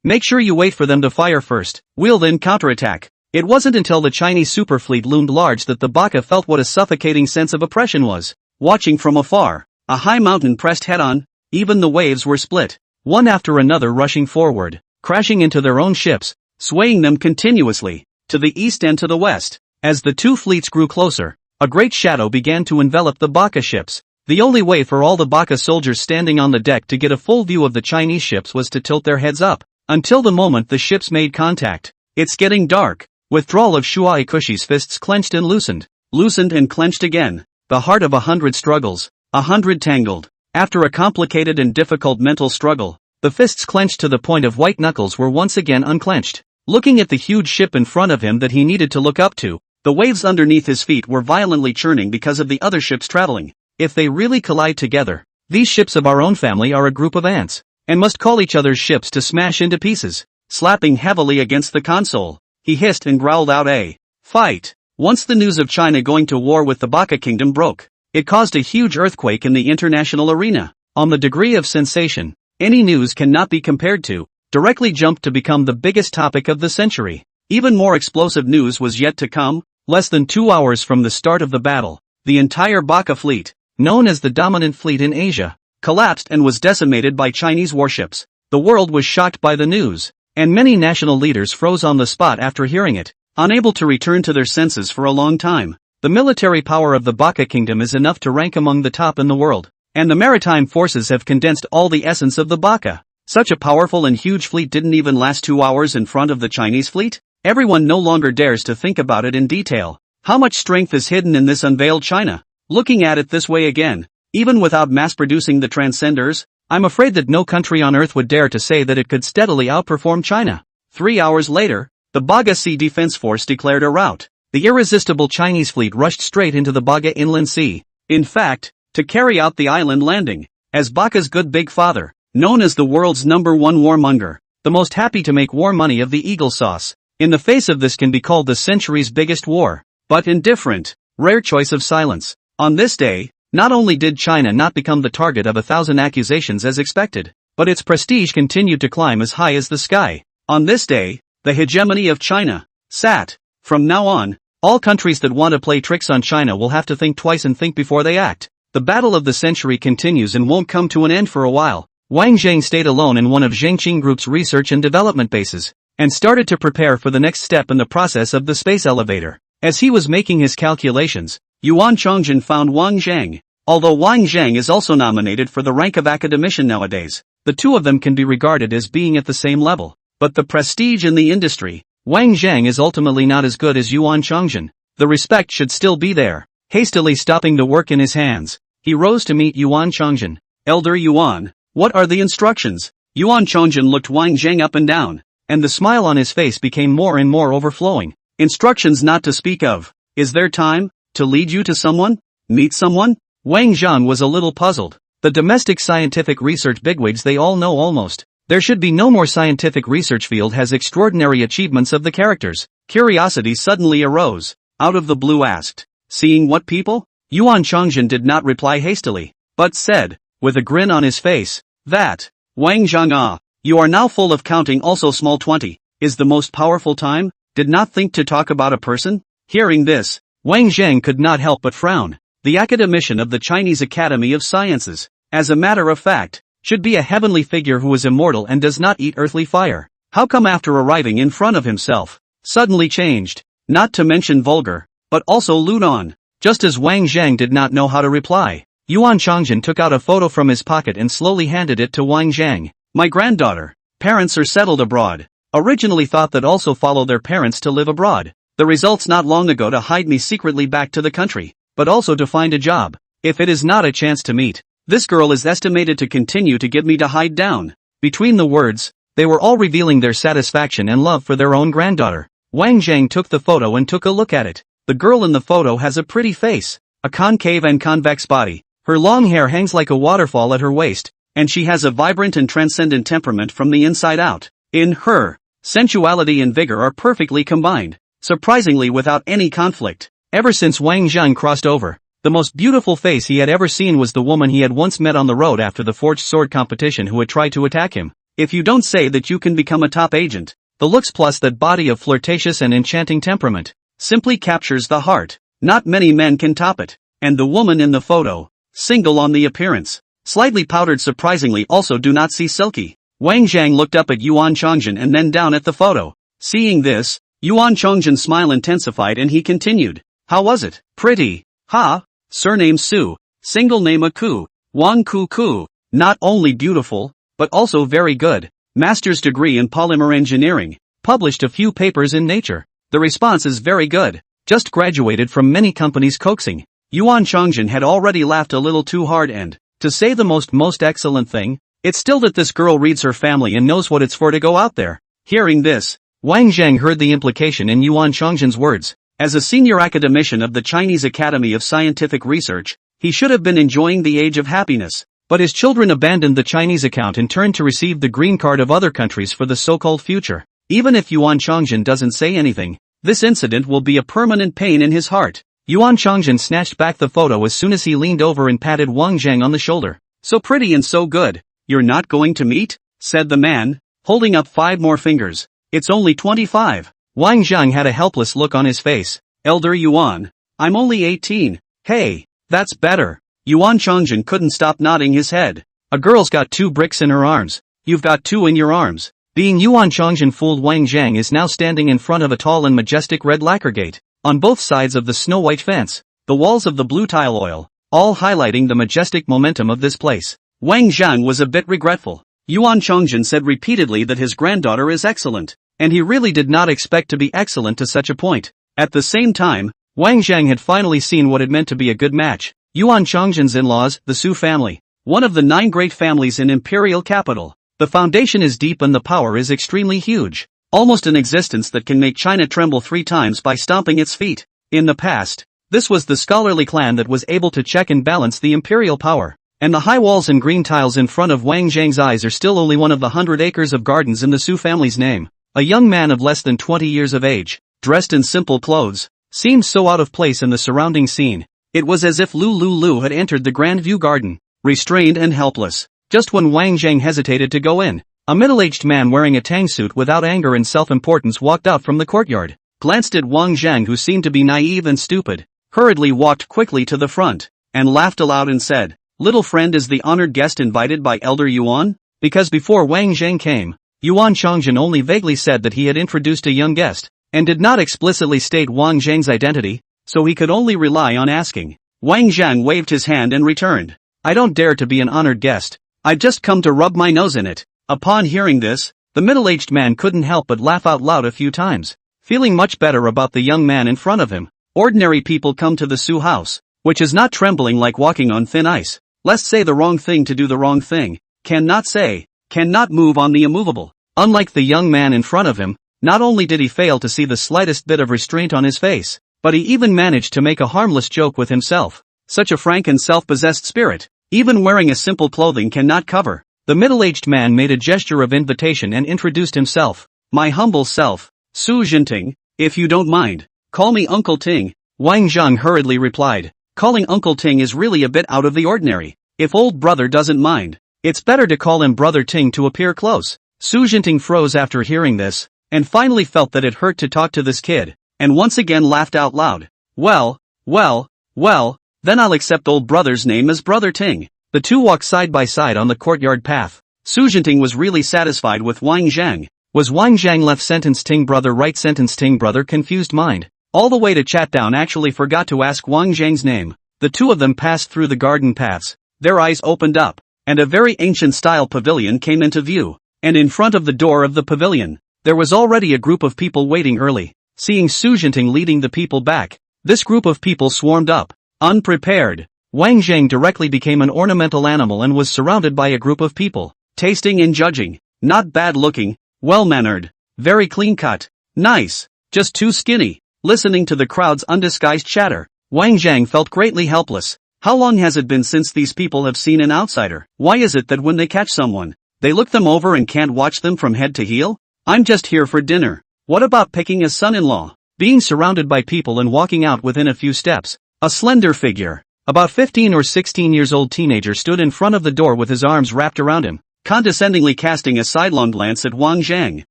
Make sure you wait for them to fire first, we'll then counterattack. It wasn't until the Chinese superfleet loomed large that the Baka felt what a suffocating sense of oppression was. Watching from afar, a high mountain pressed head-on, even the waves were split, one after another rushing forward, crashing into their own ships, swaying them continuously, to the east and to the west. As the two fleets grew closer, a great shadow began to envelop the Baka ships. The only way for all the Baka soldiers standing on the deck to get a full view of the Chinese ships was to tilt their heads up, until the moment the ships made contact. It's getting dark. Withdrawal of Shuai Kushi's fists clenched and loosened and clenched again. The heart of 100 struggles, 100 tangled. After a complicated and difficult mental struggle, the fists clenched to the point of white knuckles were once again unclenched. Looking at the huge ship in front of him that he needed to look up to, the waves underneath his feet were violently churning because of the other ships traveling. If they really collide together, these ships of our own family are a group of ants, and must call each other's ships to smash into pieces. Slapping heavily against the console, he hissed and growled out a fight. Once the news of China going to war with the Baka kingdom broke, it caused a huge earthquake in the international arena. On the degree of sensation, any news cannot be compared to, directly jumped to become the biggest topic of the century. Even more explosive news was yet to come. Less than 2 hours from the start of the battle, the entire Baka fleet, known as the dominant fleet in Asia, collapsed and was decimated by Chinese warships. The world was shocked by the news, and many national leaders froze on the spot after hearing it, unable to return to their senses for a long time. The military power of the Baka kingdom is enough to rank among the top in the world, and the maritime forces have condensed all the essence of the Baka. Such a powerful and huge fleet didn't even last 2 hours in front of the Chinese fleet? Everyone no longer dares to think about it in detail. How much strength is hidden in this unveiled China? Looking at it this way again, even without mass-producing the transcenders, I'm afraid that no country on earth would dare to say that it could steadily outperform China. 3 hours later, the Baga Sea Defense Force declared a rout. The irresistible Chinese fleet rushed straight into the Baga Inland Sea. In fact, to carry out the island landing, as Baka's good big father, known as the world's #1 warmonger, the most happy to make war money of the eagle sauce. In the face of this can be called the century's biggest war, but indifferent, rare choice of silence. On this day, not only did China not become the target of 1,000 accusations as expected, but its prestige continued to climb as high as the sky. On this day, the hegemony of China sat. From now on, all countries that want to play tricks on China will have to think twice and think before they act. The battle of the century continues and won't come to an end for a while. Wang Zheng stayed alone in one of Zhengqing Group's research and development bases, and started to prepare for the next step in the process of the space elevator. As he was making his calculations, Yuan Chongjin found Wang Zheng. Although Wang Zheng is also nominated for the rank of academician nowadays, the two of them can be regarded as being at the same level. But the prestige in the industry, Wang Zheng is ultimately not as good as Yuan Chongjin. The respect should still be there. Hastily stopping the work in his hands, he rose to meet Yuan Chongjin. Elder Yuan, what are the instructions? Yuan Chongjin looked Wang Zhang up and down, and the smile on his face became more and more overflowing. Instructions not to speak of. Is there time to lead you to someone? Meet someone? Wang Zhang was a little puzzled. The domestic scientific research bigwigs they all know almost. There should be no more scientific research field has extraordinary achievements of the characters. Curiosity suddenly arose. Out of the blue asked, seeing what people? Yuan Chongjin did not reply hastily, but said, with a grin on his face, that, Wang Zhang you are now full of counting also small 20, is the most powerful time? Did not think to talk about a person? Hearing this, Wang Zhang could not help but frown. The academician of the Chinese Academy of Sciences, as a matter of fact, should be a heavenly figure who is immortal and does not eat earthly fire. How come after arriving in front of himself, suddenly changed, not to mention vulgar, but also lewd on? Just as Wang Zhang did not know how to reply, Yuan Chongjin took out a photo from his pocket and slowly handed it to Wang Zhang. My granddaughter. Parents are settled abroad. Originally thought that also follow their parents to live abroad. The results not long ago to hide me secretly back to the country, but also to find a job. If it is not a chance to meet, this girl is estimated to continue to give me to hide down. Between the words, they were all revealing their satisfaction and love for their own granddaughter. Wang Zhang took the photo and took a look at it. The girl in the photo has a pretty face, a concave and convex body. Her long hair hangs like a waterfall at her waist, and she has a vibrant and transcendent temperament from the inside out. In her, sensuality and vigor are perfectly combined, surprisingly without any conflict. Ever since Wang Zhang crossed over, the most beautiful face he had ever seen was the woman he had once met on the road after the forged sword competition who had tried to attack him. If you don't say that you can become a top agent, the looks plus that body of flirtatious and enchanting temperament simply captures the heart. Not many men can top it. And the woman in the photo, single on the appearance, slightly powdered surprisingly also do not see silky. Wang Zhang looked up at Yuan Chongjin and then down at the photo. Seeing this, Yuan Chongjin's smile intensified and he continued. How was it? Pretty. Ha. Surname Su. Single name Aku. Wang Ku Ku. Not only beautiful, but also very good. Master's degree in polymer engineering. Published a few papers in Nature. The response is very good. Just graduated from many companies coaxing. Yuan Chongjin had already laughed a little too hard and, to say the most excellent thing, it's still that this girl reads her family and knows what it's for to go out there. Hearing this, Wang Zhang heard the implication in Yuan Chongjin's words. As a senior academician of the Chinese Academy of Scientific Research, he should have been enjoying the age of happiness. But his children abandoned the Chinese account and turned to receive the green card of other countries for the so-called future. Even if Yuan Chongjin doesn't say anything, this incident will be a permanent pain in his heart. Yuan Chongjin snatched back the photo as soon as he leaned over and patted Wang Zhang on the shoulder. So pretty and so good. You're not going to meet? Said the man, holding up 5 more fingers. It's only 25. Wang Zhang had a helpless look on his face. Elder Yuan. I'm only 18. Hey, that's better. Yuan Chongjin couldn't stop nodding his head. A girl's got 2 bricks in her arms. You've got 2 in your arms. Being Yuan Chongjin fooled, Wang Zhang is now standing in front of a tall and majestic red lacquer gate, on both sides of the snow-white fence, the walls of the blue tile oil, all highlighting the majestic momentum of this place. Wang Zhang was a bit regretful. Yuan Chongjin said repeatedly that his granddaughter is excellent, and he really did not expect to be excellent to such a point. At the same time, Wang Zhang had finally seen what it meant to be a good match. Yuan Chongjin's in-laws, the Su family, one of the 9 great families in imperial capital. The foundation is deep and the power is extremely huge. Almost an existence that can make China tremble 3 times by stomping its feet. In the past, this was the scholarly clan that was able to check and balance the imperial power. And the high walls and green tiles in front of Wang Zhang's eyes are still only one of the 100 acres of gardens in the Su family's name. A young man of less than 20 years of age, dressed in simple clothes, seemed so out of place in the surrounding scene. It was as if Lu had entered the Grand View garden, restrained and helpless. Just when Wang Zhang hesitated to go in, a middle-aged man wearing a tang suit without anger and self-importance walked out from the courtyard, glanced at Wang Zhang who seemed to be naive and stupid, hurriedly walked quickly to the front, and laughed aloud and said, "Little friend, is the honored guest invited by Elder Yuan?" Because before Wang Zhang came, Yuan Chongjin only vaguely said that he had introduced a young guest, and did not explicitly state Wang Zhang's identity, so he could only rely on asking. Wang Zhang waved his hand and returned, "I don't dare to be an honored guest. I've just come to rub my nose in it." Upon hearing this, the middle-aged man couldn't help but laugh out loud a few times, feeling much better about the young man in front of him. Ordinary people come to the Su house, which is not trembling like walking on thin ice. Let's say the wrong thing to do the wrong thing. Cannot say, cannot move on the immovable. Unlike the young man in front of him, not only did he fail to see the slightest bit of restraint on his face, but he even managed to make a harmless joke with himself. Such a frank and self-possessed spirit, even wearing a simple clothing cannot cover. The middle-aged man made a gesture of invitation and introduced himself. My humble self, Su Jinting, if you don't mind. Call me Uncle Ting, Wang Zhang hurriedly replied. Calling Uncle Ting is really a bit out of the ordinary. If old brother doesn't mind, it's better to call him Brother Ting to appear close. Su Jinting froze after hearing this, and finally felt that it hurt to talk to this kid, and once again laughed out loud. Well, then I'll accept old brother's name as Brother Ting. The two walked side by side on the courtyard path. Su Jinting was really satisfied with Wang Zhang. Was Wang Zhang left sentence Ting brother right sentence Ting brother confused mind? All the way to chat down actually forgot to ask Wang Zhang's name. The two of them passed through the garden paths. Their eyes opened up, and a very ancient-style pavilion came into view. And in front of the door of the pavilion, there was already a group of people waiting early. Seeing Su Jinting leading the people back, this group of people swarmed up. Unprepared, Wang Zhang directly became an ornamental animal and was surrounded by a group of people, tasting and judging. Not bad looking, well-mannered, very clean-cut, nice, just too skinny. Listening to the crowd's undisguised chatter, Wang Zhang felt greatly helpless. How long has it been since these people have seen an outsider? Why is it that when they catch someone, they look them over and can't watch them from head to heel? I'm just here for dinner. What about picking a son-in-law? Being surrounded by people and walking out within a few steps, a slender figure, about 15 or 16 years old teenager stood in front of the door with his arms wrapped around him, condescendingly casting a sidelong glance at Wang Zhang.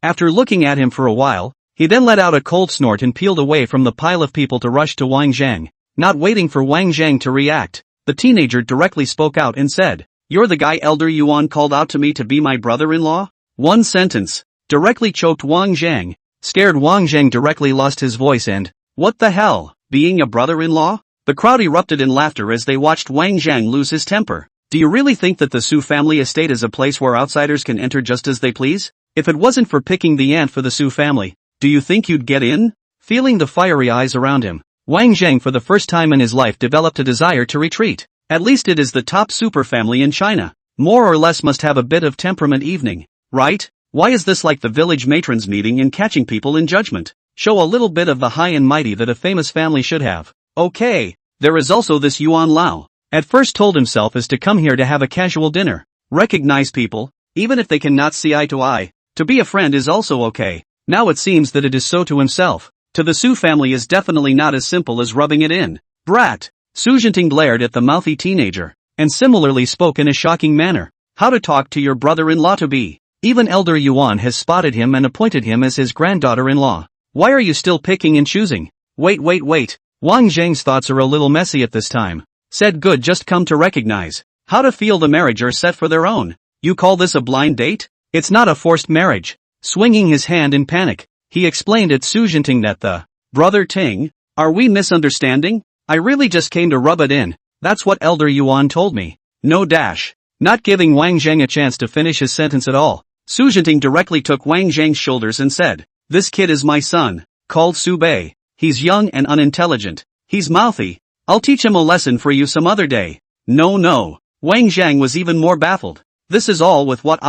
After looking at him for a while, he then let out a cold snort and peeled away from the pile of people to rush to Wang Zhang. Not waiting for Wang Zhang to react, the teenager directly spoke out and said, "You're the guy Elder Yuan called out to me to be my brother-in-law?" One sentence directly choked Wang Zhang. Scared Wang Zhang directly lost his voice and, "What the hell, being a brother-in-law?" The crowd erupted in laughter as they watched Wang Zhang lose his temper. Do you really think that the Su family estate is a place where outsiders can enter just as they please? If it wasn't for picking the ant for the Su family, do you think you'd get in? Feeling the fiery eyes around him, Wang Zhang for the first time in his life developed a desire to retreat. At least it is the top super family in China. More or less must have a bit of temperament evening, right? Why is this like the village matrons meeting and catching people in judgment? Show a little bit of the high and mighty that a famous family should have. Okay, there is also this Yuan Lao. At first told himself is to come here to have a casual dinner. Recognize people, even if they cannot see eye to eye. To be a friend is also okay. Now it seems that it is so to himself. To the Su family is definitely not as simple as rubbing it in. Brat! Su Jinting glared at the mouthy teenager, and similarly spoke in a shocking manner. How to talk to your brother-in-law to be. Even Elder Yuan has spotted him and appointed him as his granddaughter-in-law. Why are you still picking and choosing? Wait. Wang Zhang's thoughts are a little messy at this time. Said good just come to recognize. How to feel the marriage are set for their own. You call this a blind date? It's not a forced marriage. Swinging his hand in panic, he explained at Su Jinting that the, Brother Ting, are we misunderstanding? I really just came to rub it in. That's what Elder Yuan told me. No dash. Not giving Wang Zhang a chance to finish his sentence at all, Su Jinting directly took Wang Zhang's shoulders and said, "This kid is my son, called Su Bei. He's young and unintelligent. He's mouthy. I'll teach him a lesson for you some other day." No. Wang Zhang was even more baffled. This is all with what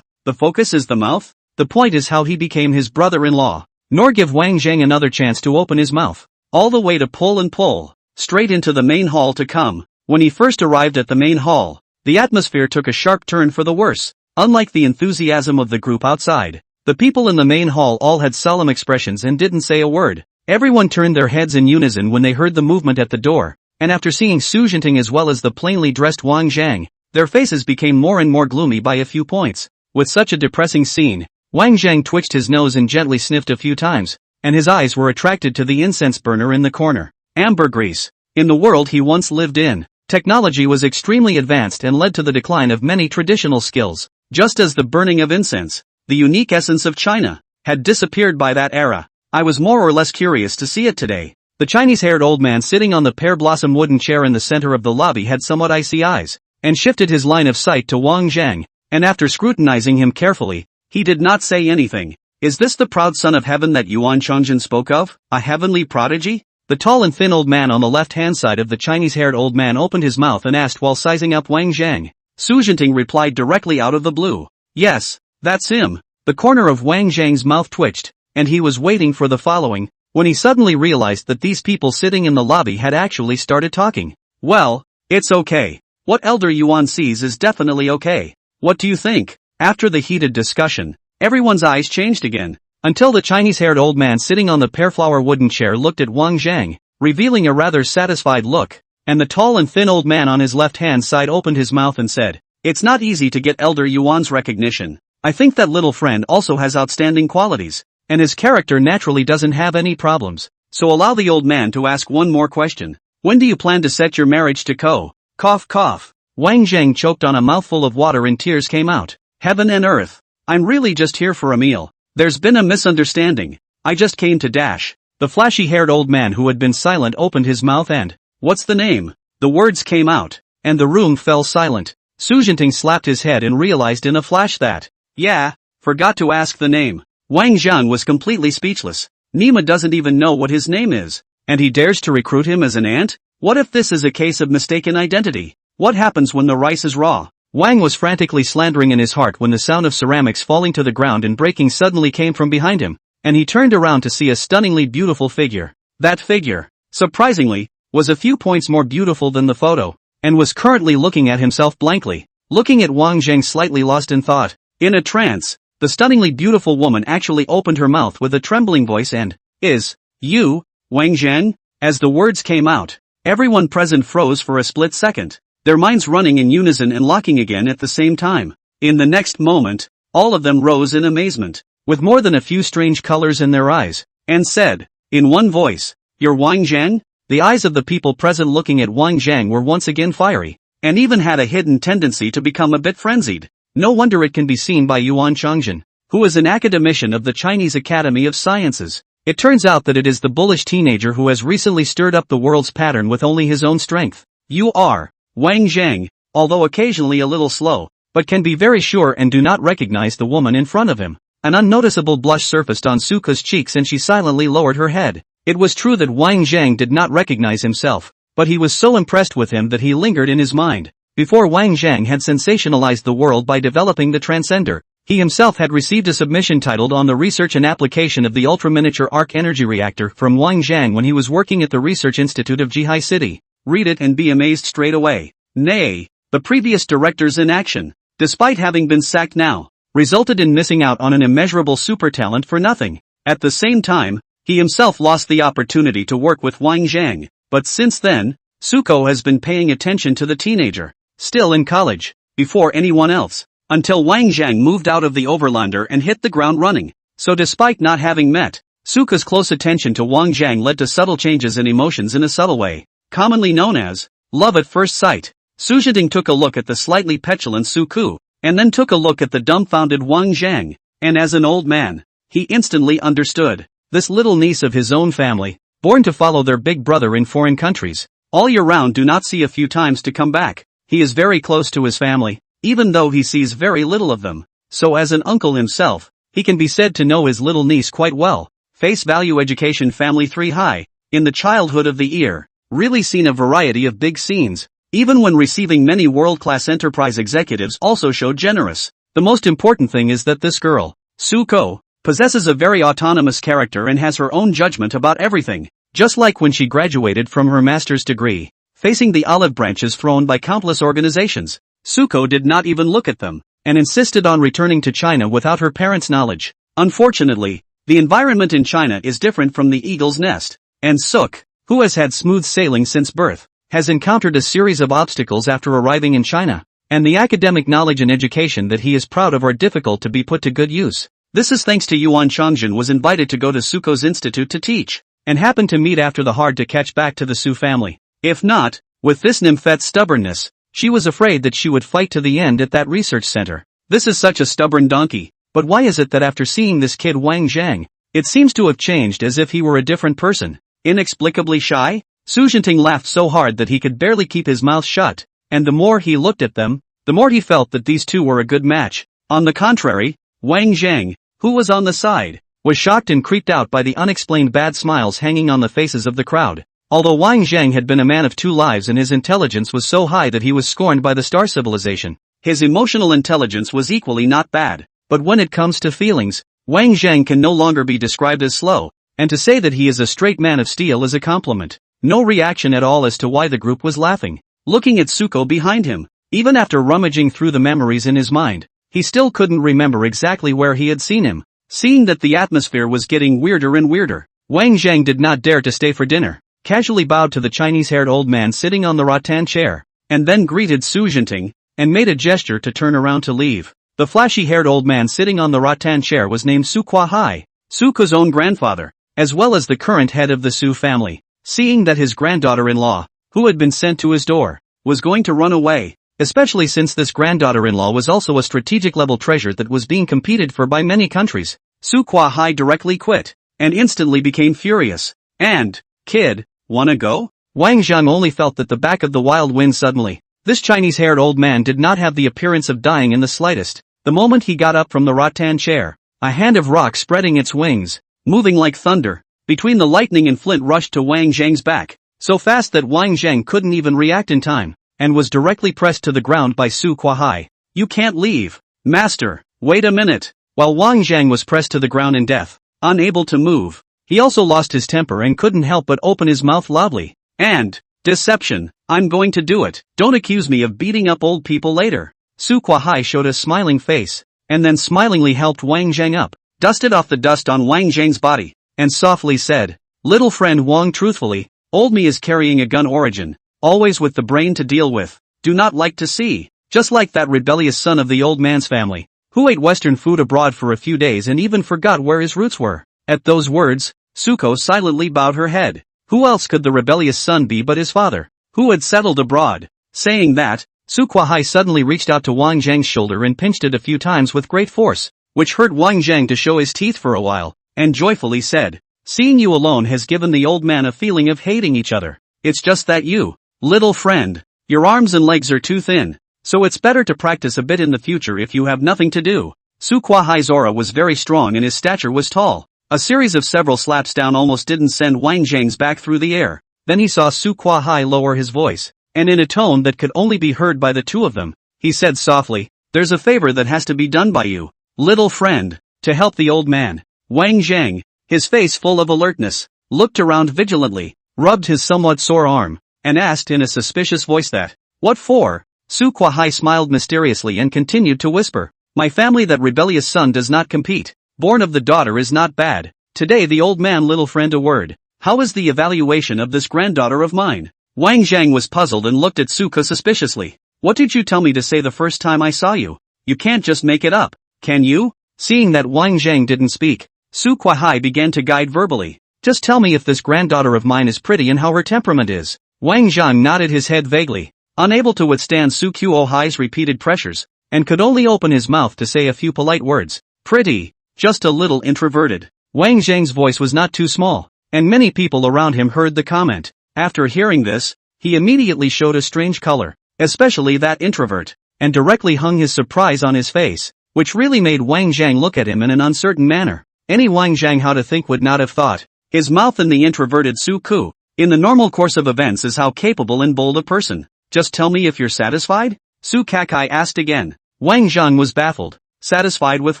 the focus is the mouth? The point is how he became his brother-in-law. Nor give Wang Zhang another chance to open his mouth. All the way to pull, straight into the main hall to come. When he first arrived at the main hall, the atmosphere took a sharp turn for the worse. Unlike the enthusiasm of the group outside, the people in the main hall all had solemn expressions and didn't say a word. Everyone turned their heads in unison when they heard the movement at the door, and after seeing Su Jinting as well as the plainly dressed Wang Zhang, their faces became more and more gloomy by a few points. With such a depressing scene, Wang Zhang twitched his nose and gently sniffed a few times, and his eyes were attracted to the incense burner in the corner. Ambergris. In the world he once lived in, technology was extremely advanced and led to the decline of many traditional skills. Just as the burning of incense, the unique essence of China, had disappeared by that era. I was more or less curious to see it today. The Chinese-haired old man sitting on the pear-blossom wooden chair in the center of the lobby had somewhat icy eyes, and shifted his line of sight to Wang Zhang, and after scrutinizing him carefully, he did not say anything. Is this the proud son of heaven that Yuan Chongjin spoke of? A heavenly prodigy? The tall and thin old man on the left-hand side of the Chinese-haired old man opened his mouth and asked while sizing up Wang Zhang. Su Jinting replied directly out of the blue. Yes, that's him. The corner of Wang Zhang's mouth twitched, and he was waiting for the following, when he suddenly realized that these people sitting in the lobby had actually started talking. Well, it's okay. What Elder Yuan sees is definitely okay. What do you think? After the heated discussion, everyone's eyes changed again, until the Chinese-haired old man sitting on the pear-flower wooden chair looked at Wang Zhang, revealing a rather satisfied look, and the tall and thin old man on his left-hand side opened his mouth and said, "It's not easy to get Elder Yuan's recognition. I think that little friend also has outstanding qualities, and his character naturally doesn't have any problems. So allow the old man to ask one more question. When do you plan to set your marriage to Ko?" Cough cough. Wang Zhang choked on a mouthful of water and tears came out. Heaven and earth. I'm really just here for a meal. There's been a misunderstanding. I just came to dash. The flashy-haired old man who had been silent opened his mouth and, "What's the name?" The words came out, and the room fell silent. Su Jinting slapped his head and realized in a flash that, yeah, forgot to ask the name. Wang Zhang was completely speechless. Nima doesn't even know what his name is, and he dares to recruit him as an ant? What if this is a case of mistaken identity? What happens when the rice is raw? Wang was frantically slandering in his heart when the sound of ceramics falling to the ground and breaking suddenly came from behind him, and he turned around to see a stunningly beautiful figure. That figure, surprisingly, was a few points more beautiful than the photo, and was currently looking at himself blankly, looking at Wang Zhang slightly lost in thought. In a trance, the stunningly beautiful woman actually opened her mouth with a trembling voice and, "Is you, Wang Zhang?" As the words came out, everyone present froze for a split second, their minds running in unison and locking again at the same time. In the next moment, all of them rose in amazement, with more than a few strange colors in their eyes, and said, in one voice, "You're Wang Zhang?" The eyes of the people present looking at Wang Zhang were once again fiery, and even had a hidden tendency to become a bit frenzied. No wonder it can be seen by Yuan Chongjin, who is an academician of the Chinese Academy of Sciences. It turns out that it is the bullish teenager who has recently stirred up the world's pattern with only his own strength. You are Wang Zhang, although occasionally a little slow, but can be very sure and do not recognize the woman in front of him. An unnoticeable blush surfaced on Suko's cheeks and she silently lowered her head. It was true that Wang Zhang did not recognize himself, but he was so impressed with him that he lingered in his mind. Before Wang Zhang had sensationalized the world by developing the Transcender, he himself had received a submission titled On the Research and Application of the Ultra-Miniature Arc Energy Reactor from Wang Zhang when he was working at the Research Institute of Jihai City. Read it and be amazed straight away. Nay, the previous director's inaction, despite having been sacked now, resulted in missing out on an immeasurable super talent for nothing. At the same time, he himself lost the opportunity to work with Wang Zhang, but since then, Suko has been paying attention to the teenager, still in college, before anyone else, until Wang Zhang moved out of the Overlander and hit the ground running. So despite not having met, Suko's close attention to Wang Zhang led to subtle changes in emotions in a subtle way, commonly known as love at first sight. Su Jinting took a look at the slightly petulant Suko, and then took a look at the dumbfounded Wang Zhang, and as an old man, he instantly understood. This little niece of his own family, born to follow their big brother in foreign countries, all year round do not see a few times to come back. He is very close to his family, even though he sees very little of them. So as an uncle himself, he can be said to know his little niece quite well. Face value education family 3 high, in the childhood of the ear, really seen a variety of big scenes. Even when receiving many world-class enterprise executives also showed generous. The most important thing is that this girl, Suko, possesses a very autonomous character and has her own judgment about everything, just like when she graduated from her master's degree. Facing the olive branches thrown by countless organizations, Suko did not even look at them, and insisted on returning to China without her parents' knowledge. Unfortunately, the environment in China is different from the eagle's nest, and Suk, who has had smooth sailing since birth, has encountered a series of obstacles after arriving in China, and the academic knowledge and education that he is proud of are difficult to be put to good use. This is thanks to Yuan Chongjin was invited to go to Suko's institute to teach, and happened to meet after the hard to catch back to the Su family. If not, with this nymphet's stubbornness, she was afraid that she would fight to the end at that research center. This is such a stubborn donkey, but why is it that after seeing this kid Wang Zhang, it seems to have changed as if he were a different person? Inexplicably shy? Su Jinting laughed so hard that he could barely keep his mouth shut, and the more he looked at them, the more he felt that these two were a good match. On the contrary, Wang Zhang, who was on the side, was shocked and creeped out by the unexplained bad smiles hanging on the faces of the crowd. Although Wang Zhang had been a man of two lives and his intelligence was so high that he was scorned by the star civilization, his emotional intelligence was equally not bad. But when it comes to feelings, Wang Zhang can no longer be described as slow, and to say that he is a straight man of steel is a compliment. No reaction at all as to why the group was laughing. Looking at Suko behind him, even after rummaging through the memories in his mind, he still couldn't remember exactly where he had seen him. Seeing that the atmosphere was getting weirder and weirder, Wang Zhang did not dare to stay for dinner, casually bowed to the Chinese-haired old man sitting on the rattan chair, and then greeted Su Jinting, and made a gesture to turn around to leave. The flashy-haired old man sitting on the rattan chair was named Su Kuai, Suko's own grandfather, as well as the current head of the Su family. Seeing that his granddaughter-in-law, who had been sent to his door, was going to run away, especially since this granddaughter-in-law was also a strategic-level treasure that was being competed for by many countries, Su Kuai directly quit, and instantly became furious. And, kid, wanna go? Wang Zhang only felt that the back of the wild wind suddenly. This Chinese-haired old man did not have the appearance of dying in the slightest. The moment he got up from the rattan chair, a hand of rock spreading its wings, moving like thunder, between the lightning and flint rushed to Wang Zhang's back, so fast that Wang Zhang couldn't even react in time, and was directly pressed to the ground by Su Kuai. You can't leave. Master, wait a minute. While Wang Zhang was pressed to the ground in death, unable to move, he also lost his temper and couldn't help but open his mouth loudly. And, deception, I'm going to do it. Don't accuse me of beating up old people later. Su Kuai showed a smiling face, and then smilingly helped Wang Zhang up, dusted off the dust on Wang Zhang's body, and softly said, Little friend Wang, truthfully, old me is carrying a gun origin, always with the brain to deal with, do not like to see, just like that rebellious son of the old man's family, who ate Western food abroad for a few days and even forgot where his roots were. At those words, Suko silently bowed her head. Who else could the rebellious son be but his father, who had settled abroad? Saying that, Su Kuai suddenly reached out to Wang Zhang's shoulder and pinched it a few times with great force, which hurt Wang Zhang to show his teeth for a while, and joyfully said, Seeing you alone has given the old man a feeling of hating each other. It's just that you, little friend, your arms and legs are too thin, so it's better to practice a bit in the future if you have nothing to do. Su Kuai's aura was very strong and his stature was tall. A series of several slaps down almost didn't send Wang Zhang's back through the air. Then he saw Su Kuai lower his voice, and in a tone that could only be heard by the two of them, he said softly, There's a favor that has to be done by you, little friend, to help the old man. Wang Zhang, his face full of alertness, looked around vigilantly, rubbed his somewhat sore arm, and asked in a suspicious voice that, What for? Su Kuai smiled mysteriously and continued to whisper, My family, that rebellious son, does not compete. Born of the daughter is not bad. Today the old man, little friend, a word. How is the evaluation of this granddaughter of mine? Wang Zhang was puzzled and looked at Suko suspiciously. What did you tell me to say the first time I saw you? You can't just make it up, can you? Seeing that Wang Zhang didn't speak, Su Kuai began to guide verbally. Just tell me if this granddaughter of mine is pretty and how her temperament is. Wang Zhang nodded his head vaguely, unable to withstand Su Kuai's repeated pressures, and could only open his mouth to say a few polite words. Pretty. Just a little introverted. Wang Zhang's voice was not too small, and many people around him heard the comment. After hearing this, he immediately showed a strange color, especially that introvert, and directly hung his surprise on his face, which really made Wang Zhang look at him in an uncertain manner. Any Wang Zhang how to think would not have thought. His mouth and the introverted Su Ku, in the normal course of events, is how capable and bold a person. Just tell me if you're satisfied? Su Kuai asked again. Wang Zhang was baffled. Satisfied with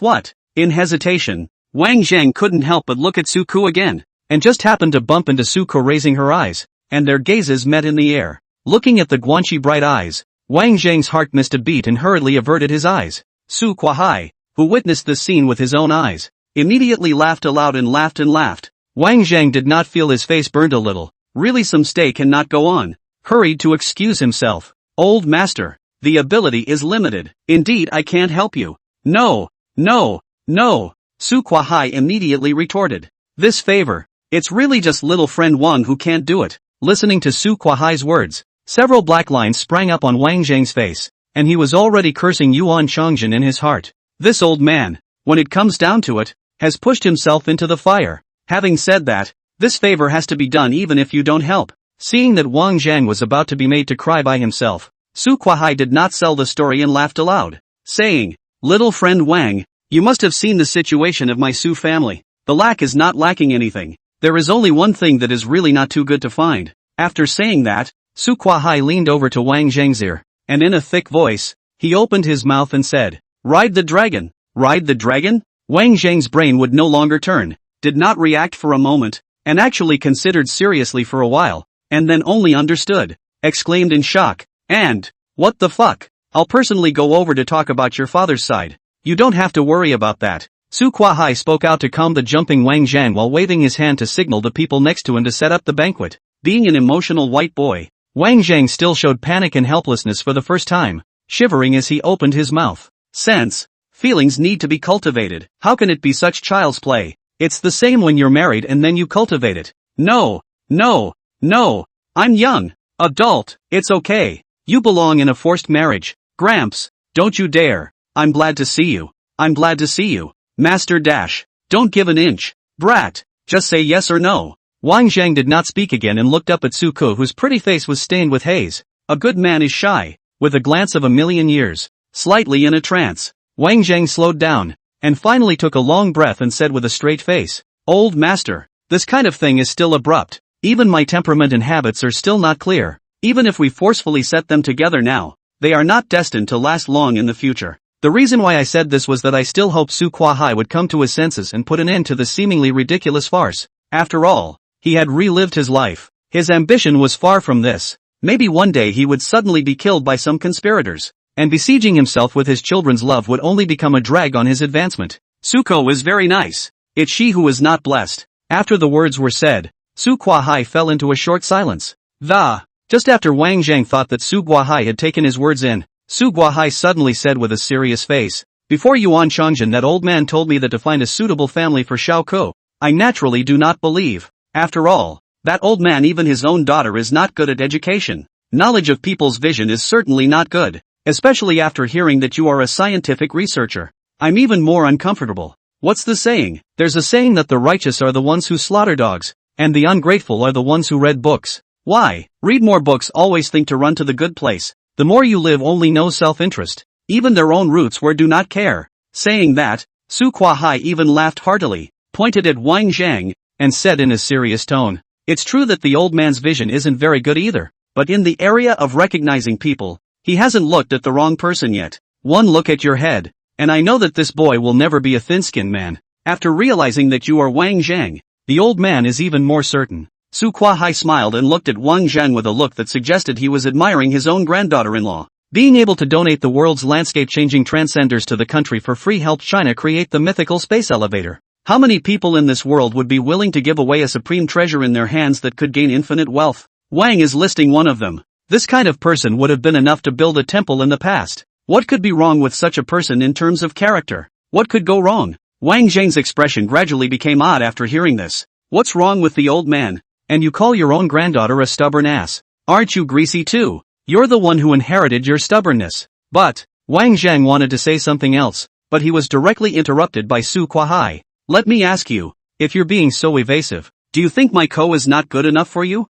what? In hesitation, Wang Zhang couldn't help but look at Su Ku again, and just happened to bump into Su Ku raising her eyes, and their gazes met in the air. Looking at the Guanxi bright eyes, Wang Zhang's heart missed a beat and hurriedly averted his eyes. Su Kuai, who witnessed this scene with his own eyes, immediately laughed aloud and laughed and laughed. Wang Zhang did not feel his face burned a little. Really, some stay cannot go on. Hurried to excuse himself. Old master, the ability is limited. Indeed, I can't help you. No, no. No, Su Kuai immediately retorted. This favor, it's really just little friend Wang who can't do it. Listening to Su Kuai's words, several black lines sprang up on Wang Zhang's face, and he was already cursing Yuan Chongjin in his heart. This old man, when it comes down to it, has pushed himself into the fire. Having said that, this favor has to be done even if you don't help. Seeing that Wang Zhang was about to be made to cry by himself, Su Kuai did not sell the story and laughed aloud, saying, Little friend Wang, you must have seen the situation of my Su family. The lack is not lacking anything. There is only one thing that is really not too good to find. After saying that, Su Kuai leaned over to Wang Zhang's ear, and in a thick voice, he opened his mouth and said, "Ride the dragon." Ride the dragon? Wang Zhang's brain would no longer turn, did not react for a moment, and actually considered seriously for a while, and then only understood, exclaimed in shock, "And, what the fuck? I'll personally go over to talk about your father's side. You don't have to worry about that." Su Kuai spoke out to calm the jumping Wang Zhang while waving his hand to signal the people next to him to set up the banquet. Being an emotional white boy, Wang Zhang still showed panic and helplessness for the first time, shivering as he opened his mouth. Feelings need to be cultivated. How can it be such child's play? It's the same when you're married and then you cultivate it. No. I'm young. Adult. It's okay. You belong in a forced marriage. Gramps, don't you dare. I'm glad to see you. I'm glad to see you. Master Dash. Don't give an inch. Brat. Just say yes or no. Wang Zhang did not speak again and looked up at Su Ku, whose pretty face was stained with haze. A good man is shy, with a glance of a million years. Slightly in a trance, Wang Zhang slowed down, and finally took a long breath and said with a straight face, "Old master, this kind of thing is still abrupt. Even my temperament and habits are still not clear. Even if we forcefully set them together now, they are not destined to last long in the future." The reason why I said this was that I still hoped Su Kuai would come to his senses and put an end to the seemingly ridiculous farce. After all, he had relived his life. His ambition was far from this. Maybe one day he would suddenly be killed by some conspirators, and besieging himself with his children's love would only become a drag on his advancement. Suko is very nice. It's she who is not blessed. After the words were said, Su Kuai fell into a short silence. Just after Wang Zhang thought that Su Kuai had taken his words in, Su Kuai suddenly said with a serious face, "Before Yuan Changjin, that old man told me that to find a suitable family for Xiao Ko. I naturally do not believe. After all, that old man, even his own daughter, is not good at education. Knowledge of people's vision is certainly not good, especially after hearing that you are a scientific researcher. I'm even more uncomfortable. What's the saying? There's a saying that the righteous are the ones who slaughter dogs, and the ungrateful are the ones who read books. Why? Read more books, always think to run to the good place. The more you live, only know self-interest. Even their own roots where do not care." Saying that, Su Kuai even laughed heartily, pointed at Wang Zhang, and said in a serious tone, "It's true that the old man's vision isn't very good either, but in the area of recognizing people, he hasn't looked at the wrong person yet. One look at your head, and I know that this boy will never be a thin-skinned man." After realizing that you are Wang Zhang, the old man is even more certain. Su Kuai smiled and looked at Wang Zhang with a look that suggested he was admiring his own granddaughter-in-law. Being able to donate the world's landscape-changing transcenders to the country for free helped China create the mythical space elevator. How many people in this world would be willing to give away a supreme treasure in their hands that could gain infinite wealth? Wang is listing one of them. This kind of person would have been enough to build a temple in the past. What could be wrong with such a person in terms of character? What could go wrong? Wang Zhang's expression gradually became odd after hearing this. What's wrong with the old man? And you call your own granddaughter a stubborn ass? Aren't you greasy too? You're the one who inherited your stubbornness. But, Wang Zhang wanted to say something else, but he was directly interrupted by Su Kuai. "Let me ask you, if you're being so evasive, do you think my ko is not good enough for you?"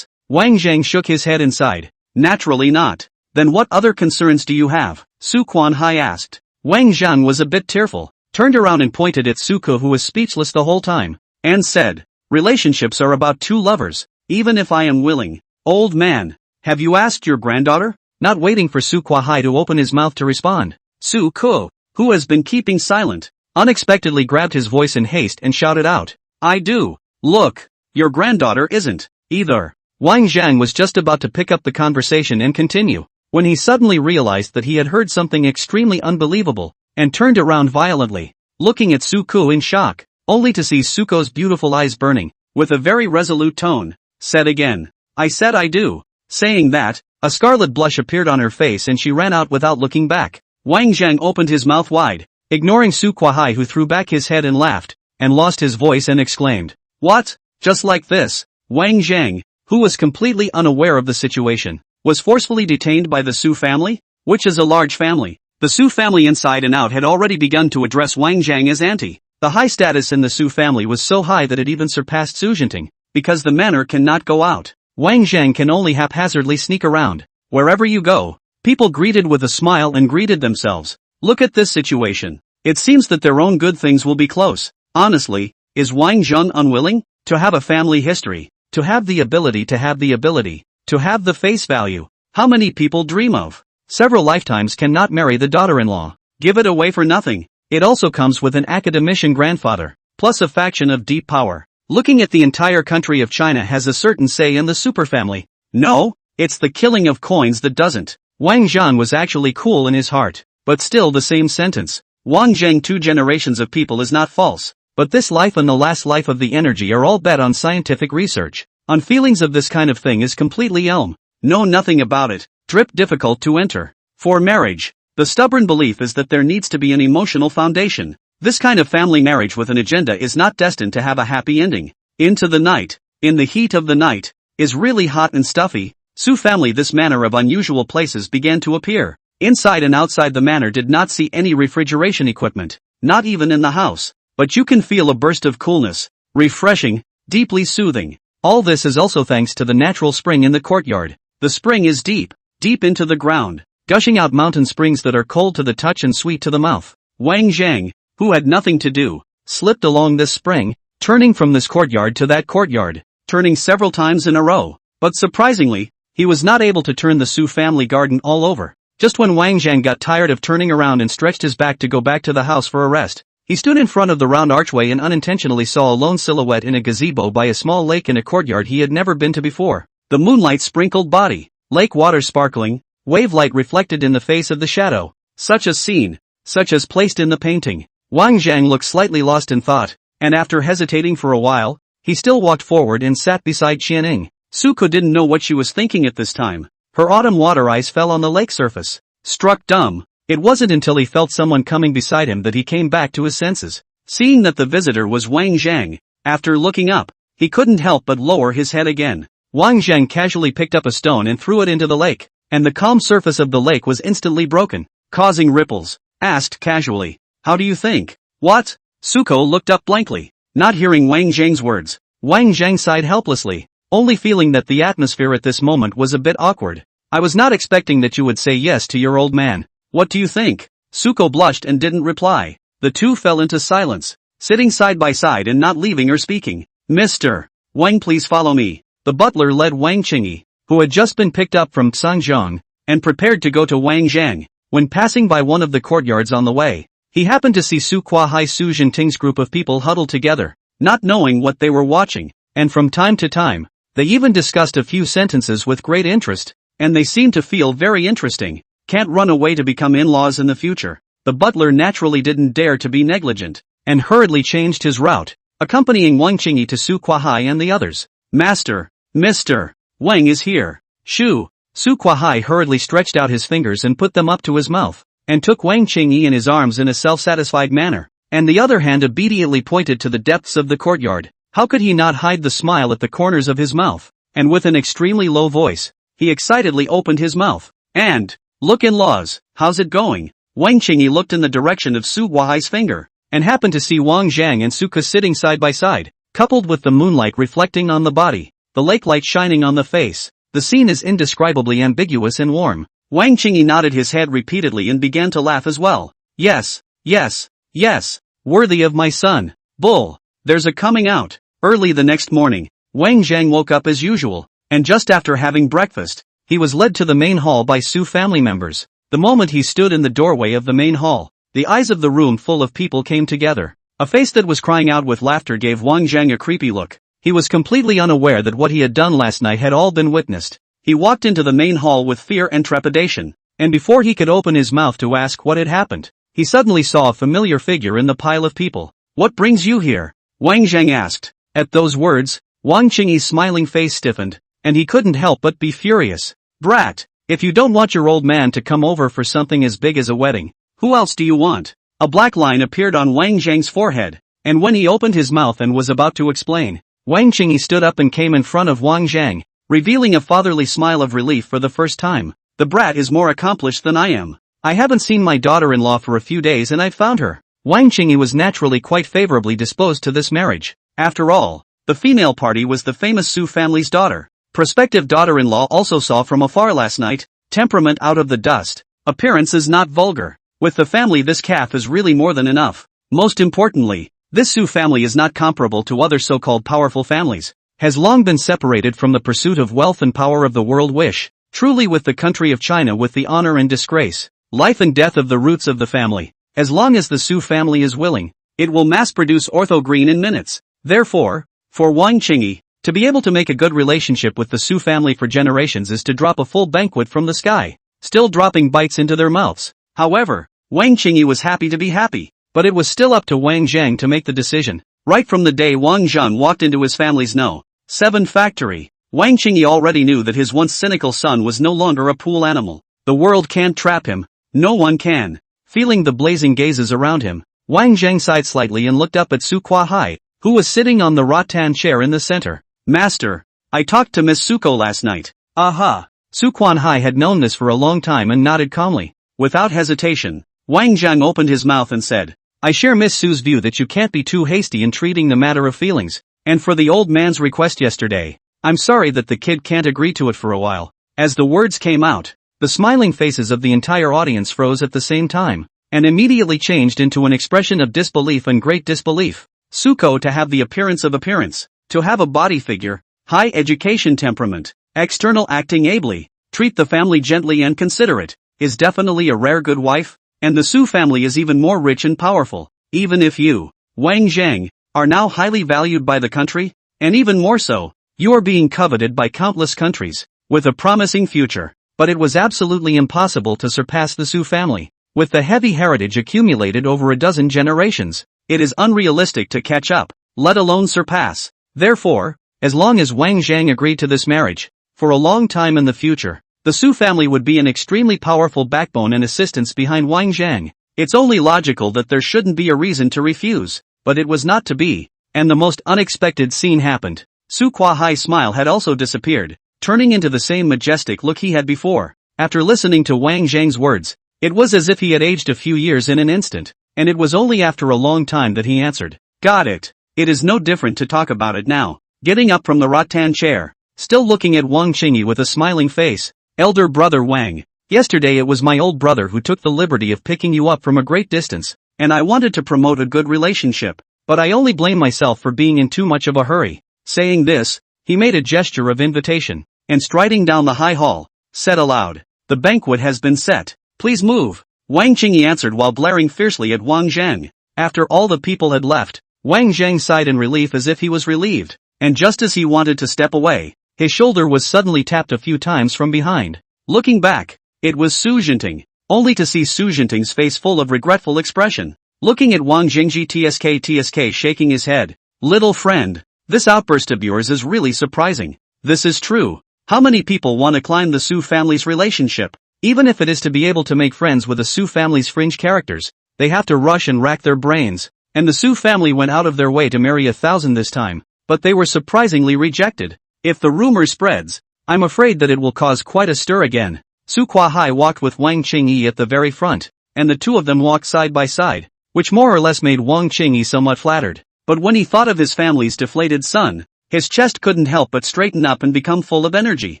Wang Zhang shook his head inside. "Naturally not. Then what other concerns do you have?" Su Kuai asked. Wang Zhang was a bit tearful, turned around and pointed at Suko, who was speechless the whole time, and said, "Relationships are about two lovers, even if I am willing." "Old man, have you asked your granddaughter?" Not waiting for Su Kuai to open his mouth to respond, Su Ku, who has been keeping silent, unexpectedly grabbed his voice in haste and shouted out, "I do. Look, your granddaughter isn't, either." Wang Zhang was just about to pick up the conversation and continue, when he suddenly realized that he had heard something extremely unbelievable, and turned around violently, looking at Su Ku in shock, only to see Suko's beautiful eyes burning. With a very resolute tone, said again, "I said I do." Saying that, a scarlet blush appeared on her face and she ran out without looking back. Wang Zhang opened his mouth wide, ignoring Su Kuai, who threw back his head and laughed, and lost his voice and exclaimed, "What? Just like this?" Wang Zhang, who was completely unaware of the situation, was forcefully detained by the Su family, which is a large family. The Su family inside and out had already begun to address Wang Zhang as auntie. The high status in the Su family was so high that it even surpassed Su Jinting, because the manor cannot go out. Wang Zhang can only haphazardly sneak around. Wherever you go, people greeted with a smile and greeted themselves. Look at this situation. It seems that their own good things will be close. Honestly, Is Wang Zheng unwilling? To have a family history, to have the ability, to have the face value. How many people dream of several lifetimes cannot marry the daughter-in-law? Give it away for nothing. It also comes with an academician grandfather, plus a faction of deep power. Looking at the entire country of China has a certain say in the superfamily. No, it's the killing of coins that doesn't. Wang Zheng was actually cool in his heart, but still the same sentence. Wang Zheng, 2 generations of people is not false, but this life and the last life of the energy are all bet on scientific research. On feelings of this kind of thing is completely elm. Know nothing about it. Drip difficult to enter. For marriage, the stubborn belief is that there needs to be an emotional foundation. This kind of family marriage with an agenda is not destined to have a happy ending. Into the night, in the heat of the night, is really hot and stuffy. Su family, this manner of unusual places began to appear. Inside and outside the manor did not see any refrigeration equipment, not even in the house. But you can feel a burst of coolness, refreshing, deeply soothing. All this is also thanks to the natural spring in the courtyard. The spring is deep, deep into the ground, gushing out mountain springs that are cold to the touch and sweet to the mouth. Wang Zheng, who had nothing to do, slipped along this spring, turning from this courtyard to that courtyard, turning several times in a row. But surprisingly, he was not able to turn the Su family garden all over. Just when Wang Zheng got tired of turning around and stretched his back to go back to the house for a rest, he stood in front of the round archway and unintentionally saw a lone silhouette in a gazebo by a small lake in a courtyard he had never been to before. The moonlight sprinkled body, lake water sparkling, wave light reflected in the face of the shadow. Such a scene, such as placed in the painting. Wang Zheng looked slightly lost in thought, and after hesitating for a while, he still walked forward and sat beside Qianing. Suko didn't know what she was thinking at this time. Her autumn water eyes fell on the lake surface. Struck dumb, it wasn't until he felt someone coming beside him that he came back to his senses. Seeing that the visitor was Wang Zheng, after looking up, he couldn't help but lower his head again. Wang Zheng casually picked up a stone and threw it into the lake, and the calm surface of the lake was instantly broken, causing ripples. Asked casually, "How do you think?" "What?" Suko looked up blankly, not hearing Wang Zheng's words. Wang Zheng sighed helplessly, only feeling that the atmosphere at this moment was a bit awkward. "I was not expecting that you would say yes to your old man. What do you think?" Suko blushed and didn't reply. The two fell into silence, sitting side by side and not leaving or speaking. "Mr. Wang, please follow me." The butler led Wang Qingyi, who had just been picked up from Sangjiang, and prepared to go to Wang Zheng. When passing by one of the courtyards on the way, he happened to see Su Kuahai Su Jinting's group of people huddled together, not knowing what they were watching, and from time to time, they even discussed a few sentences with great interest, and they seemed to feel very interesting. Can't run away to become in-laws in the future. The butler naturally didn't dare to be negligent, and hurriedly changed his route, accompanying Wang Qingyi to Su Kuahai and the others. "Master, Mr. Wang is here." Su Kuahai hurriedly stretched out his fingers and put them up to his mouth, and took Wang Qingyi in his arms in a self-satisfied manner, and the other hand obediently pointed to the depths of the courtyard. How could he not hide the smile at the corners of his mouth? And with an extremely low voice, he excitedly opened his mouth. "And, look, in-laws, how's it going?" Wang Qingyi looked in the direction of Su Kuahai's finger, and happened to see Wang Zheng and Suka sitting side by side, coupled with the moonlight reflecting on the body, the lake light shining on the face. The scene is indescribably ambiguous and warm. Wang Qingyi nodded his head repeatedly and began to laugh as well. "Yes, yes, yes, worthy of my son. Bull, there's a coming out." Early the next morning, Wang Zheng woke up as usual, and just after having breakfast, he was led to the main hall by Su family members. The moment he stood in the doorway of the main hall, the eyes of the room full of people came together. A face that was crying out with laughter gave Wang Zheng a creepy look. He was completely unaware that what he had done last night had all been witnessed. He walked into the main hall with fear and trepidation, and before he could open his mouth to ask what had happened, he suddenly saw a familiar figure in the pile of people. "What brings you here?" Wang Zheng asked. At those words, Wang Qingyi's smiling face stiffened, and he couldn't help but be furious. "Brat, if you don't want your old man to come over for something as big as a wedding, who else do you want?" A black line appeared on Wang Zheng's forehead, and when he opened his mouth and was about to explain, Wang Qingyi stood up and came in front of Wang Zheng, revealing a fatherly smile of relief for the first time. "The brat is more accomplished than I am. I haven't seen my daughter-in-law for a few days and I've found her." Wang Qingyi was naturally quite favorably disposed to this marriage. After all, the female party was the famous Su family's daughter. Prospective daughter-in-law also saw from afar last night, temperament out of the dust, appearance is not vulgar. With the family this calf is really more than enough. Most importantly, This Su family is not comparable to other so-called powerful families, has long been separated from the pursuit of wealth and power of the world wish, truly with the country of China with the honor and disgrace, life and death of the roots of the family. As long as the Su family is willing, it will mass-produce ortho green in minutes. Therefore, for Wang Qingyi, to be able to make a good relationship with the Su family for generations is to drop a full banquet from the sky, still dropping bites into their mouths. However, Wang Qingyi was happy to be happy, but it was still up to Wang Zhang to make the decision. Right from the day Wang Zhang walked into his family's No. 7 factory, Wang Qingyi already knew that his once cynical son was no longer a pool animal. The world can't trap him. No one can. Feeling the blazing gazes around him, Wang Zhang sighed slightly and looked up at Su Kuai, who was sitting on the rattan chair in the center. Master, I talked to Miss Suko last night. Aha. Su Kuai had known this for a long time and nodded calmly. Without hesitation, Wang Zhang opened his mouth and said, I share Miss Su's view that you can't be too hasty in treating the matter of feelings, and for the old man's request yesterday, I'm sorry that the kid can't agree to it for a while. As the words came out, the smiling faces of the entire audience froze at the same time, and immediately changed into an expression of disbelief and great disbelief. Suko to have the appearance of appearance, to have a body figure, high education temperament, external acting ably, treat the family gently and considerate, is definitely a rare good wife, and the Su family is even more rich and powerful, even if you, Wang Zhang, are now highly valued by the country, and even more so, you are being coveted by countless countries, with a promising future. But it was absolutely impossible to surpass the Su family. With the heavy heritage accumulated over a dozen generations, it is unrealistic to catch up, let alone surpass. Therefore, as long as Wang Zhang agreed to this marriage, for a long time in the future, the Su family would be an extremely powerful backbone and assistance behind Wang Zhang. It's only logical that there shouldn't be a reason to refuse, but it was not to be, and the most unexpected scene happened. Su Kuai's smile had also disappeared, turning into the same majestic look he had before. After listening to Wang Zhang's words, it was as if he had aged a few years in an instant, and it was only after a long time that he answered, Got it. It is no different to talk about it now. Getting up from the rattan chair, still looking at Wang Qingyi with a smiling face, Elder brother Wang, yesterday it was my old brother who took the liberty of picking you up from a great distance, and I wanted to promote a good relationship, but I only blame myself for being in too much of a hurry. Saying this, he made a gesture of invitation, and striding down the high hall, said aloud, The banquet has been set. Please move. Wang Qingyi answered while glaring fiercely at Wang Zhang. After all the people had left, Wang Zhang sighed in relief as if he was relieved, and just as he wanted to step away, his shoulder was suddenly tapped a few times from behind. Looking back, it was Su Jinting, only to see Su Jinting's face full of regretful expression. Looking at Wang Jingji tsk shaking his head. Little friend, this outburst of yours is really surprising. This is true. How many people want to climb the Su family's relationship? Even if it is to be able to make friends with the Su family's fringe characters, they have to rush and rack their brains, and the Su family went out of their way to marry 1,000 this time, but they were surprisingly rejected. If the rumor spreads, I'm afraid that it will cause quite a stir again. Su Kuai walked with Wang Qingyi at the very front, and the two of them walked side by side, which more or less made Wang Qingyi somewhat flattered. But when he thought of his family's deflated son, his chest couldn't help but straighten up and become full of energy.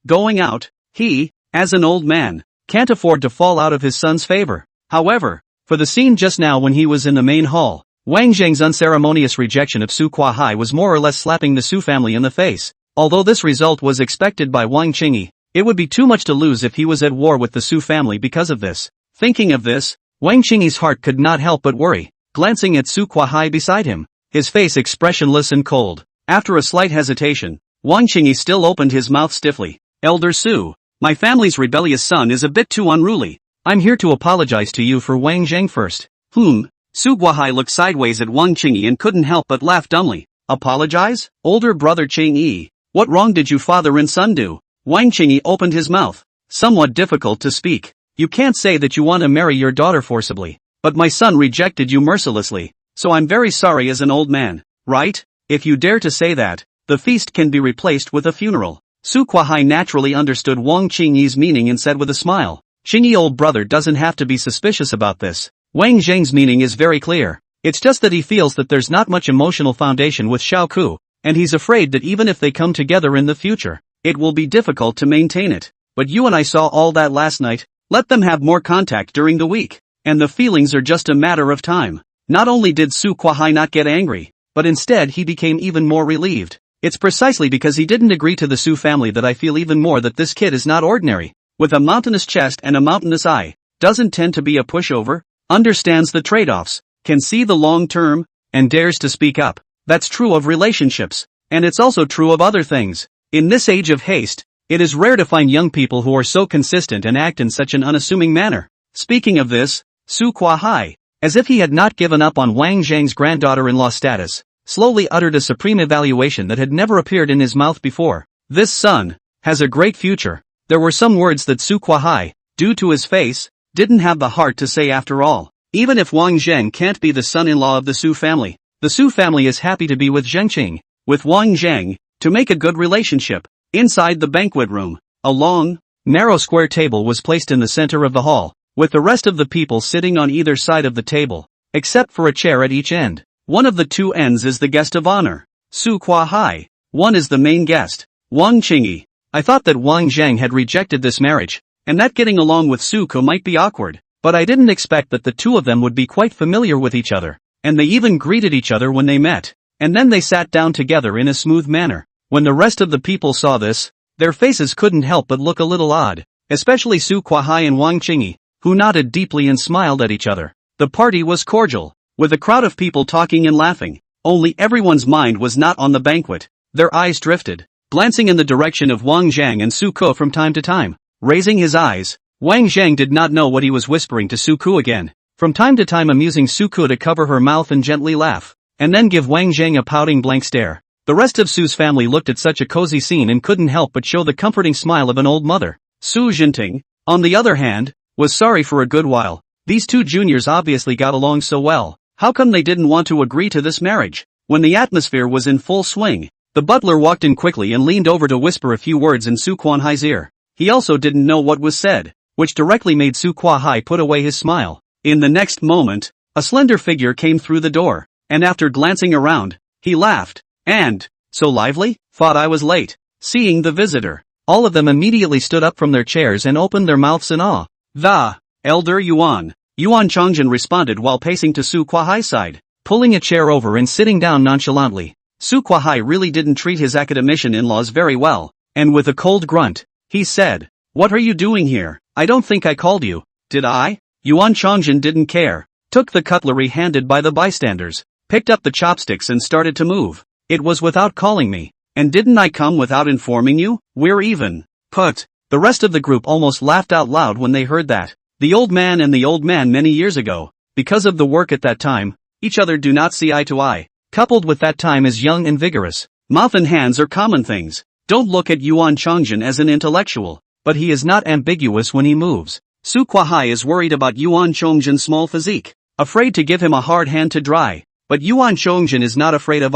Going out, he, as an old man, can't afford to fall out of his son's favor. However, for the scene just now when he was in the main hall, Wang Zhang's unceremonious rejection of Su Kuai was more or less slapping the Su family in the face. Although this result was expected by Wang Qingyi, it would be too much to lose if he was at war with the Su family because of this. Thinking of this, Wang Qingyi's heart could not help but worry, glancing at Su Kuai beside him, his face expressionless and cold. After a slight hesitation, Wang Qingyi still opened his mouth stiffly. Elder Su, my family's rebellious son is a bit too unruly. I'm here to apologize to you for Wang Zhang first. Su Kuai looked sideways at Wang Qingyi and couldn't help but laugh dumbly. Apologize? Older brother Qingyi, what wrong did you father and son do? Wang Qingyi opened his mouth, somewhat difficult to speak. You can't say that you want to marry your daughter forcibly, but my son rejected you mercilessly, so I'm very sorry as an old man, right? If you dare to say that, the feast can be replaced with a funeral. Su Kuai naturally understood Wang Qingyi's meaning and said with a smile, Qingyi old brother doesn't have to be suspicious about this. Wang Zhang's meaning is very clear. It's just that he feels that there's not much emotional foundation with Xiao Ku, and he's afraid that even if they come together in the future, it will be difficult to maintain it. But you and I saw all that last night. Let them have more contact during the week, and the feelings are just a matter of time. Not only did Su Kuai not get angry, but instead he became even more relieved. It's precisely because he didn't agree to the Su family that I feel even more that this kid is not ordinary. With a mountainous chest and a mountainous eye, doesn't tend to be a pushover, understands the trade-offs, can see the long term, and dares to speak up. That's true of relationships, and it's also true of other things. In this age of haste, it is rare to find young people who are so consistent and act in such an unassuming manner. Speaking of this, Su Kuai, as if he had not given up on Wang Zhang's granddaughter-in-law status, slowly uttered a supreme evaluation that had never appeared in his mouth before. This son has a great future. There were some words that Su Kuai, due to his face, didn't have the heart to say after all. Even if Wang Zheng can't be the son-in-law of the Su family, the Su family is happy to be with Zhengqing, with Wang Zheng, to make a good relationship. Inside the banquet room, a long, narrow square table was placed in the center of the hall, with the rest of the people sitting on either side of the table, except for a chair at each end. One of the two ends is the guest of honor, Su Kuai. One is the main guest, Wang Qingyi. I thought that Wang Zheng had rejected this marriage, and that getting along with Su Ku might be awkward, but I didn't expect that the two of them would be quite familiar with each other, and they even greeted each other when they met, and then they sat down together in a smooth manner. When the rest of the people saw this, their faces couldn't help but look a little odd, especially Su Kuai and Wang Qingyi, who nodded deeply and smiled at each other. The party was cordial, with a crowd of people talking and laughing, only everyone's mind was not on the banquet. Their eyes drifted, glancing in the direction of Wang Zhang and Su Ku from time to time. Raising his eyes, Wang Zhang did not know what he was whispering to Su Ku again, from time to time amusing Su Ku to cover her mouth and gently laugh, and then give Wang Zhang a pouting blank stare. The rest of Su's family looked at such a cozy scene and couldn't help but show the comforting smile of an old mother. Su Jinting, on the other hand, was sorry for a good while. These two juniors obviously got along so well. How come they didn't want to agree to this marriage? When the atmosphere was in full swing, the butler walked in quickly and leaned over to whisper a few words in Su Kuai's ear. He also didn't know what was said, which directly made Su Kuai put away his smile. In the next moment, a slender figure came through the door, and after glancing around, he laughed. And, so lively? Thought I was late. Seeing the visitor, all of them immediately stood up from their chairs and opened their mouths in awe. The elder Yuan Chongjin responded while pacing to Su Kuai's side, pulling a chair over and sitting down nonchalantly. Su Kuai really didn't treat his academician in-laws very well, and with a cold grunt, he said, "What are you doing here? I don't think I called you, did I?" Yuan Chongjin didn't care, took the cutlery handed by the bystanders, picked up the chopsticks and started to move. "It was without calling me, and didn't I come without informing you? We're even." Put. The rest of the group almost laughed out loud when they heard that. The old man and the old man many years ago, because of the work at that time, each other do not see eye to eye, coupled with that time is young and vigorous. Mouth and hands are common things. Don't look at Yuan Chongjin as an intellectual, but he is not ambiguous when he moves. Su Kuai is worried about Yuan Chongjin's small physique, afraid to give him a hard hand to dry, but Yuan Chongjin is not afraid of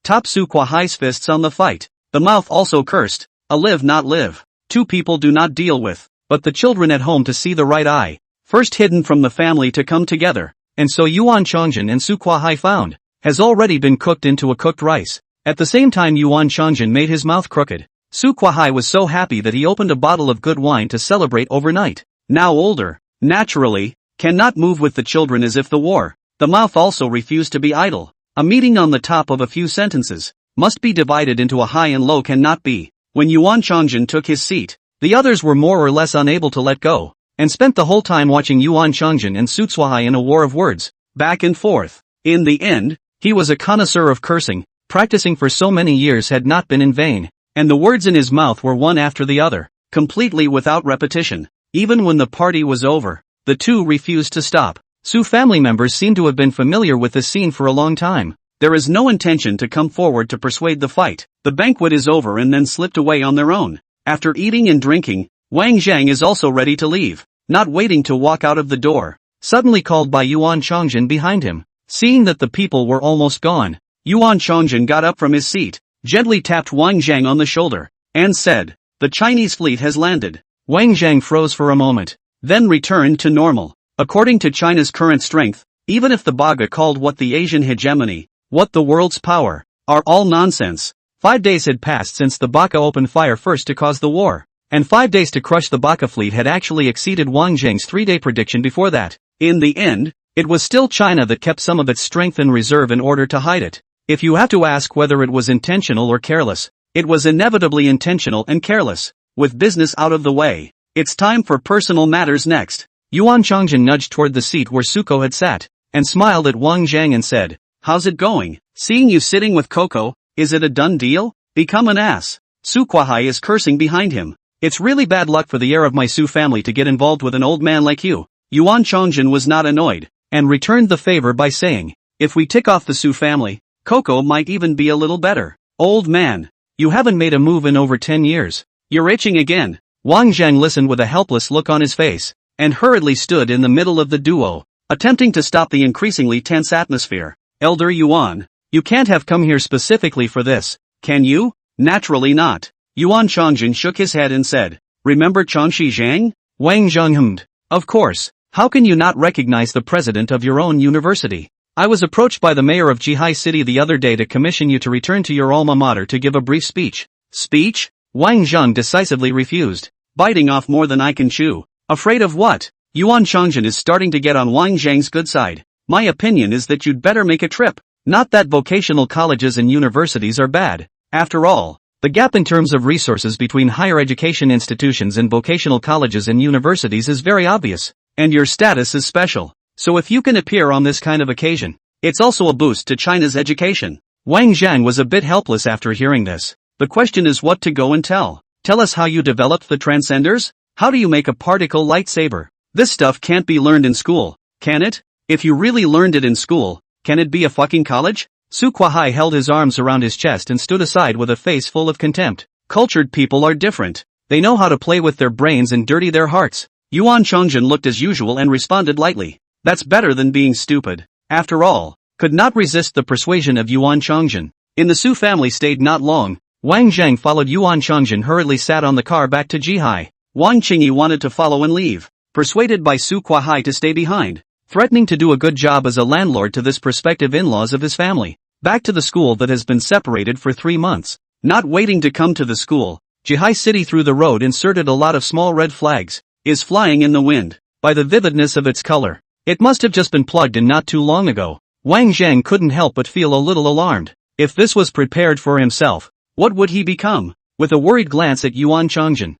top Su Kuai's fists on the fight. The mouth also cursed, a live not live. Two people do not deal with, but the children at home to see the right eye, first hidden from the family to come together, and so Yuan Chongjin and Su Kuai found, has already been cooked into a cooked rice. At the same time Yuan Chongjin made his mouth crooked. Su Kuai was so happy that he opened a bottle of good wine to celebrate overnight. Now older, naturally, cannot move with the children as if the war. The mouth also refused to be idle. A meeting on the top of a few sentences, must be divided into a high and low cannot be. When Yuan Chongjin took his seat, the others were more or less unable to let go, and spent the whole time watching Yuan Chongjin and Su Kuai in a war of words, back and forth. In the end, he was a connoisseur of cursing, practicing for so many years had not been in vain, and the words in his mouth were one after the other, completely without repetition. Even when the party was over, the two refused to stop. Su family members seem to have been familiar with this scene for a long time. There is no intention to come forward to persuade the fight. The banquet is over and then slipped away on their own. After eating and drinking, Wang Zhang is also ready to leave, not waiting to walk out of the door, suddenly called by Yuan Chongjin behind him. Seeing that the people were almost gone, Yuan Chongjin got up from his seat, gently tapped Wang Zhang on the shoulder, and said, "The Chinese fleet has landed." Wang Zhang froze for a moment, then returned to normal. According to China's current strength, even if the Baga called what the Asian hegemony, what the world's power, are all nonsense. 5 days had passed since the Baka opened fire first to cause the war, and 5 days to crush the Baka fleet had actually exceeded Wang Zhang's 3-day prediction before that. In the end, It was still China that kept some of its strength in reserve in order to hide it. If you have to ask whether it was intentional or careless, it was inevitably intentional and careless. With business out of the way, it's time for personal matters next. Yuan Chongjin nudged toward the seat where Suko had sat, and smiled at Wang Zhang and said, "How's it going? Seeing you sitting with Coco, is it a done deal? Become an ass." Su Kuahai is cursing behind him. "It's really bad luck for the heir of my Su family to get involved with an old man like you." Yuan Chongjin was not annoyed, and returned the favor by saying, "If we tick off the Su family, Coco might even be a little better." "Old man, you haven't made a move in over 10 years. You're itching again." Wang Zhang listened with a helpless look on his face, and hurriedly stood in the middle of the duo, attempting to stop the increasingly tense atmosphere. "Elder Yuan, you can't have come here specifically for this, can you?" "Naturally not." Yuan Chongjin shook his head and said, "Remember Changshi Zhang?" Wang Zhang hummed. "Of course, how can you not recognize the president of your own university? I was approached by the mayor of Jihai City the other day to commission you to return to your alma mater to give a brief speech." "Speech?" Wang Zhang decisively refused, biting off more than I can chew. "Afraid of what?" Yuan Chongjin is starting to get on Wang Zhang's good side. "My opinion is that you'd better make a trip. Not that vocational colleges and universities are bad. After all, the gap in terms of resources between higher education institutions and vocational colleges and universities is very obvious, and your status is special. So if you can appear on this kind of occasion, it's also a boost to China's education." Wang Zhang was a bit helpless after hearing this. The question is what to go and tell. Tell us how you developed the Transcenders? How do you make a particle lightsaber? This stuff can't be learned in school, can it? If you really learned it in school, can it be a fucking college? Su Kuahai held his arms around his chest and stood aside with a face full of contempt. Cultured people are different. They know how to play with their brains and dirty their hearts. Yuan Chongjin looked as usual and responded lightly. That's better than being stupid. After all, could not resist the persuasion of Yuan Chongjin. In the Su family stayed not long. Wang Zhang followed Yuan Chongjin hurriedly sat on the car back to Jihai. Wang Qingyi wanted to follow and leave, persuaded by Su Kuahai to stay behind, threatening to do a good job as a landlord to this prospective in-laws of his family. Back to the school that has been separated for 3 months. Not waiting to come to the school, Jihai City through the road inserted a lot of small red flags, is flying in the wind, by the vividness of its color. It must have just been plugged in not too long ago. Wang Zhang couldn't help but feel a little alarmed. If this was prepared for himself, what would he become? With a worried glance at Yuan Chongjin.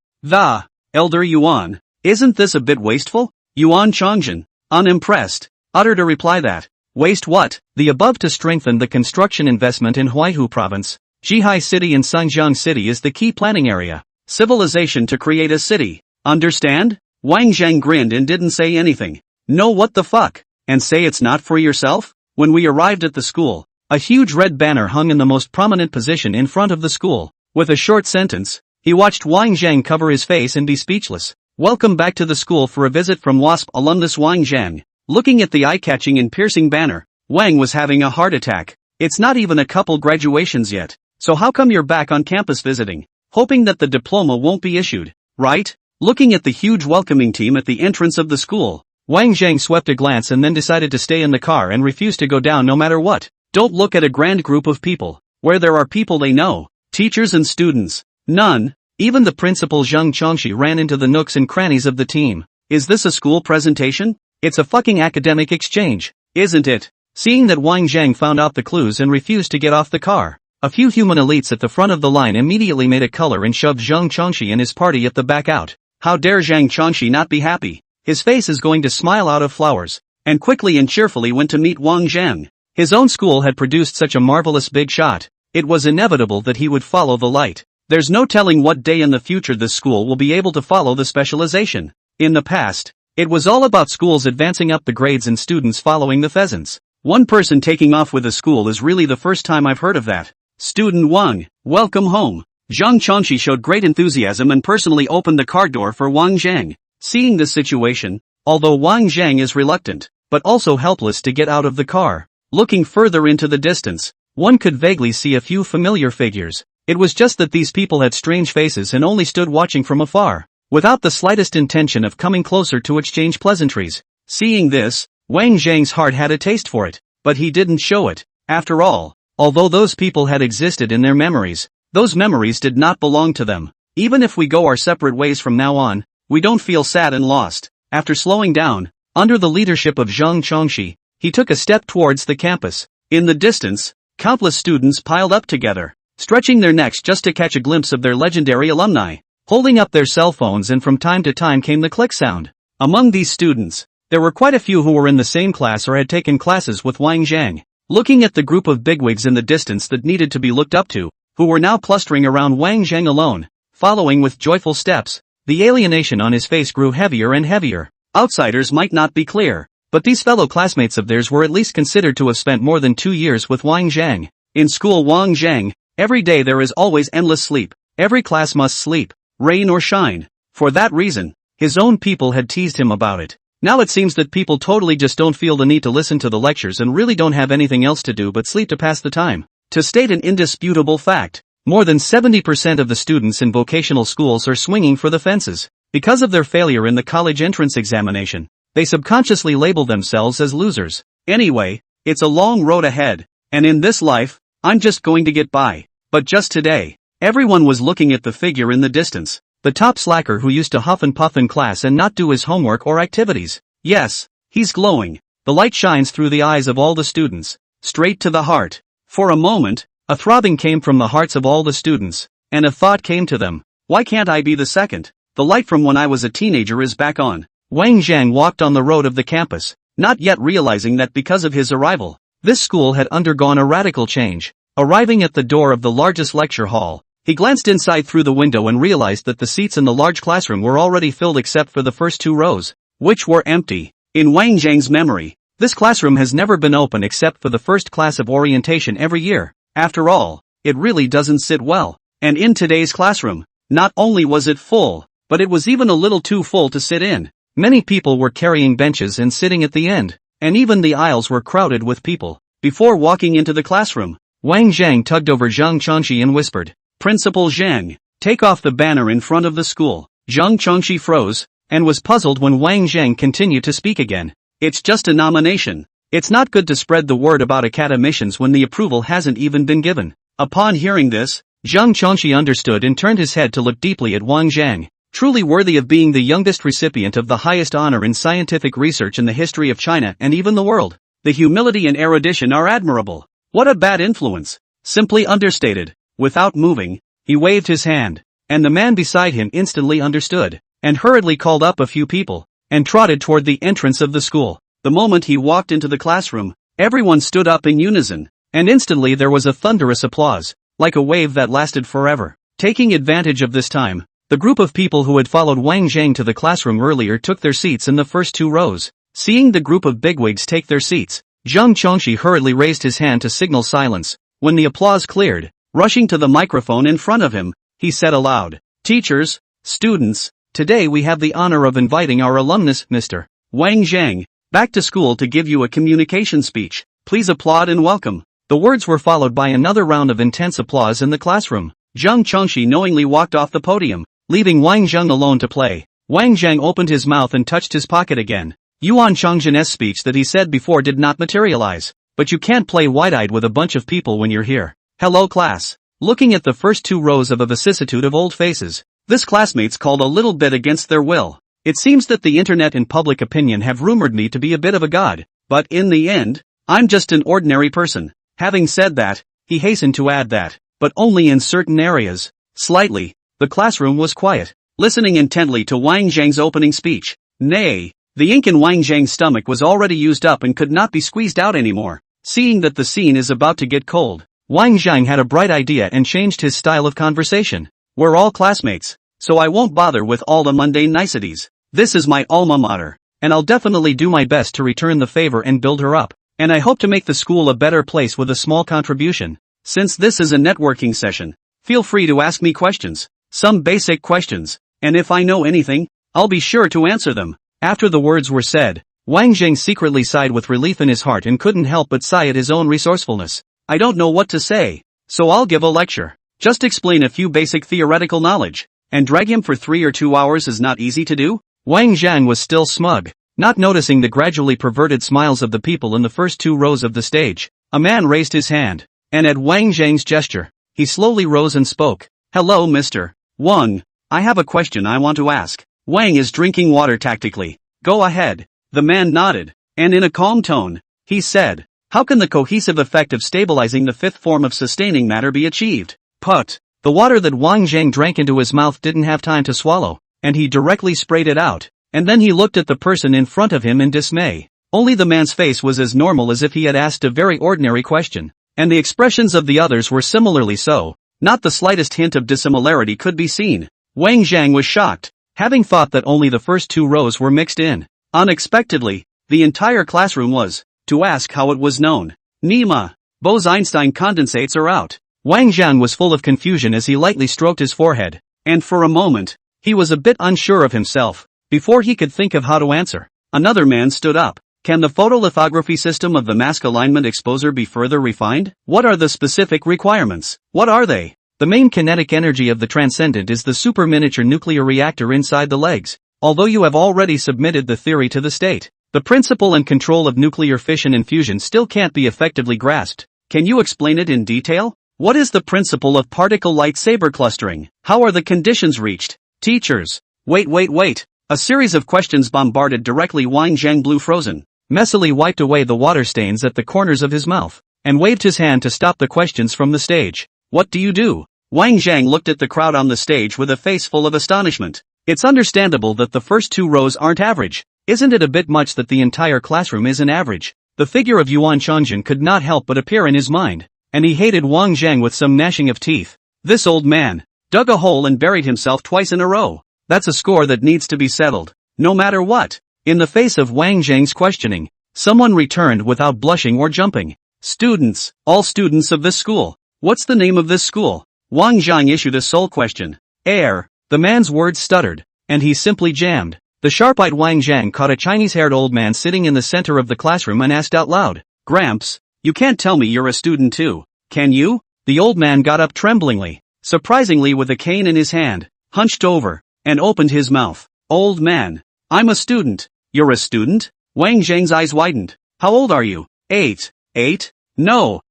Elder Yuan, isn't this a bit wasteful? Yuan Chongjin, unimpressed, uttered a reply that, waste what? The above to strengthen the construction investment in Huaihu province. Jihai City in Sangjiang City is the key planning area. Civilization to create a city. Understand? Wang Zhang grinned and didn't say anything. No, what the fuck? And say it's not for yourself? When we arrived at the school, a huge red banner hung in the most prominent position in front of the school. With a short sentence, he watched Wang Zhang cover his face and be speechless. Welcome back to the school for a visit from WASP alumnus Wang Zhang. Looking at the eye-catching and piercing banner, Wang was having a heart attack. It's not even a couple graduations yet. So how come you're back on campus visiting? Hoping that the diploma won't be issued, right? Looking at the huge welcoming team at the entrance of the school, Wang Zhang swept a glance and then decided to stay in the car and refuse to go down no matter what. Don't look at a grand group of people, where there are people they know, teachers and students. None. Even the principal Zhang Chongxi ran into the nooks and crannies of the team. Is this a school presentation? It's a fucking academic exchange, isn't it? Seeing that Wang Zhang found out the clues and refused to get off the car, a few human elites at the front of the line immediately made a color and shoved Zhang Chongxi and his party at the back out. How dare Zhang Chongxi not be happy? His face is going to smile out of flowers, and quickly and cheerfully went to meet Wang Zhang. His own school had produced such a marvelous big shot, it was inevitable that he would follow the light. There's no telling what day in the future this school will be able to follow the specialization. In the past, it was all about schools advancing up the grades and students following the pheasants. One person taking off with a school is really the first time I've heard of that. Student Wang, welcome home. Zhang Chongxi showed great enthusiasm and personally opened the car door for Wang Zhang. Seeing this situation, although Wang Zhang is reluctant, but also helpless to get out of the car, looking further into the distance, one could vaguely see a few familiar figures. It was just that these people had strange faces and only stood watching from afar, without the slightest intention of coming closer to exchange pleasantries. Seeing this, Wang Zhang's heart had a taste for it, but he didn't show it. After all, although those people had existed in their memories, those memories did not belong to them. Even if we go our separate ways from now on, we don't feel sad and lost. After slowing down, Under the leadership of Zhang Chongxi, he took a step towards the campus. In the distance, countless students piled up together, stretching their necks just to catch a glimpse of their legendary alumni, holding up their cell phones, and from time to time came the click sound. Among these students, there were quite a few who were in the same class or had taken classes with Wang Zhang. Looking at the group of bigwigs in the distance that needed to be looked up to, who were now clustering around Wang Zhang alone, following with joyful steps, the alienation on his face grew heavier and heavier. Outsiders might not be clear, but these fellow classmates of theirs were at least considered to have spent more than 2 years with Wang Zhang. In school, Wang Zhang, every day there is always endless sleep, every class must sleep, rain or shine. For that reason, his own people had teased him about it. Now it seems that people totally just don't feel the need to listen to the lectures and really don't have anything else to do but sleep to pass the time. To state an indisputable fact, more than 70% of the students in vocational schools are swinging for the fences. Because of their failure in the college entrance examination, they subconsciously label themselves as losers. Anyway, it's a long road ahead, and in this life, I'm just going to get by. But just today, everyone was looking at the figure in the distance. The top slacker who used to huff and puff in class and not do his homework or activities. Yes, he's glowing. The light shines through the eyes of all the students, straight to the heart. For a moment, a throbbing came from the hearts of all the students, and a thought came to them. Why can't I be the second? The light from when I was a teenager is back on. Wang Zhang walked on the road of the campus, not yet realizing that because of his arrival, this school had undergone a radical change. Arriving at the door of the largest lecture hall, he glanced inside through the window and realized that the seats in the large classroom were already filled except for the first 2 rows, which were empty. In Wang Zhang's memory, this classroom has never been open except for the first class of orientation every year. After all, it really doesn't sit well. And in today's classroom, not only was it full, but it was even a little too full to sit in. Many people were carrying benches and sitting at the end, and even the aisles were crowded with people. Before walking into the classroom, Wang Zhang tugged over Zhang Chongxi and whispered, "Principal Zhang, take off the banner in front of the school." Zhang Chongxi froze, and was puzzled when Wang Zhang continued to speak again. "It's just a nomination. It's not good to spread the word about academicians when the approval hasn't even been given." Upon hearing this, Zhang Chongxi understood and turned his head to look deeply at Wang Zhang. Truly worthy of being the youngest recipient of the highest honor in scientific research in the history of China and even the world. The humility and erudition are admirable. What a bad influence. Simply understated. Without moving, he waved his hand, and the man beside him instantly understood, and hurriedly called up a few people, and trotted toward the entrance of the school. The moment he walked into the classroom, everyone stood up in unison, and instantly there was a thunderous applause, like a wave that lasted forever. Taking advantage of this time, the group of people who had followed Wang Zhang to the classroom earlier took their seats in the first 2 rows. Seeing the group of bigwigs take their seats, Zhang Chongxi hurriedly raised his hand to signal silence. When the applause cleared, rushing to the microphone in front of him, he said aloud, "Teachers, students, today we have the honor of inviting our alumnus, Mr. Wang Zhang, back to school to give you a communication speech. Please applaud and welcome." The words were followed by another round of intense applause in the classroom. Zhang Chongxi knowingly walked off the podium, leaving Wang Zhang alone to play. Wang Zhang opened his mouth and touched his pocket again. Yuan Chongzhen's speech that he said before did not materialize. But you can't play wide-eyed with a bunch of people when you're here. Hello class. Looking at the first 2 rows of a vicissitude of old faces, this classmates called a little bit against their will. It seems that the internet and public opinion have rumored me to be a bit of a god, but in the end, I'm just an ordinary person. Having said that, he hastened to add that, but only in certain areas. Slightly, the classroom was quiet, listening intently to Wang Zhang's opening speech. Nay, the ink in Wang Zhang's stomach was already used up and could not be squeezed out anymore. Seeing that the scene is about to get cold, Wang Zhang had a bright idea and changed his style of conversation. "We're all classmates, so I won't bother with all the mundane niceties. This is my alma mater, and I'll definitely do my best to return the favor and build her up. And I hope to make the school a better place with a small contribution. Since this is a networking session, feel free to ask me questions, some basic questions, and if I know anything, I'll be sure to answer them." After the words were said, Wang Zhang secretly sighed with relief in his heart and couldn't help but sigh at his own resourcefulness. "I don't know what to say, so I'll give a lecture. Just explain a few basic theoretical knowledge, and drag him for 3 or 2 hours is not easy to do?" Wang Zhang was still smug, not noticing the gradually perverted smiles of the people in the first 2 rows of the stage. A man raised his hand, and at Wang Zhang's gesture, he slowly rose and spoke. "Hello Mr. Wang, I have a question I want to ask." Wang is drinking water tactically. "Go ahead." The man nodded, and in a calm tone, he said, how can the cohesive effect of stabilizing the fifth form of sustaining matter be achieved? Put. The water that Wang Zhang drank into his mouth didn't have time to swallow, and he directly sprayed it out, and then he looked at the person in front of him in dismay. Only the man's face was as normal as if he had asked a very ordinary question, and the expressions of the others were similarly so. Not the slightest hint of dissimilarity could be seen. Wang Zhang was shocked, having thought that only the first 2 rows were mixed in. Unexpectedly, the entire classroom was, to ask how it was known. Nima. Bose-Einstein condensates are out. Wang Zhang was full of confusion as he lightly stroked his forehead, and for a moment, he was a bit unsure of himself. Before he could think of how to answer, another man stood up. Can the photolithography system of the mask alignment exposer be further refined? What are the specific requirements? What are they? The main kinetic energy of the transcendent is the super miniature nuclear reactor inside the legs. Although you have already submitted the theory to the state, the principle and control of nuclear fission and fusion still can't be effectively grasped. Can you explain it in detail? What is the principle of particle lightsaber clustering? How are the conditions reached? Teachers. Wait. A series of questions bombarded directly. Wang Zhang blew frozen, messily wiped away the water stains at the corners of his mouth, and waved his hand to stop the questions from the stage. What do you do? Wang Zhang looked at the crowd on the stage with a face full of astonishment. It's understandable that the first 2 rows aren't average. Isn't it a bit much that the entire classroom isn't average? The figure of Yuan Changjian could not help but appear in his mind, and he hated Wang Zhang with some gnashing of teeth. This old man dug a hole and buried himself twice in a row. That's a score that needs to be settled, no matter what. In the face of Wang Zhang's questioning, someone returned without blushing or jumping. Students, all students of this school. What's the name of this school? Wang Zhang issued a sole question. Air. The man's words stuttered, and he simply jammed. The sharp-eyed Wang Zhang caught a Chinese-haired old man sitting in the center of the classroom and asked out loud, Gramps, you can't tell me you're a student too, can you? The old man got up tremblingly, surprisingly with a cane in his hand, hunched over, and opened his mouth. Old man. I'm a student. You're a student? Wang Zhang's eyes widened. How old are you? 8. 8? No.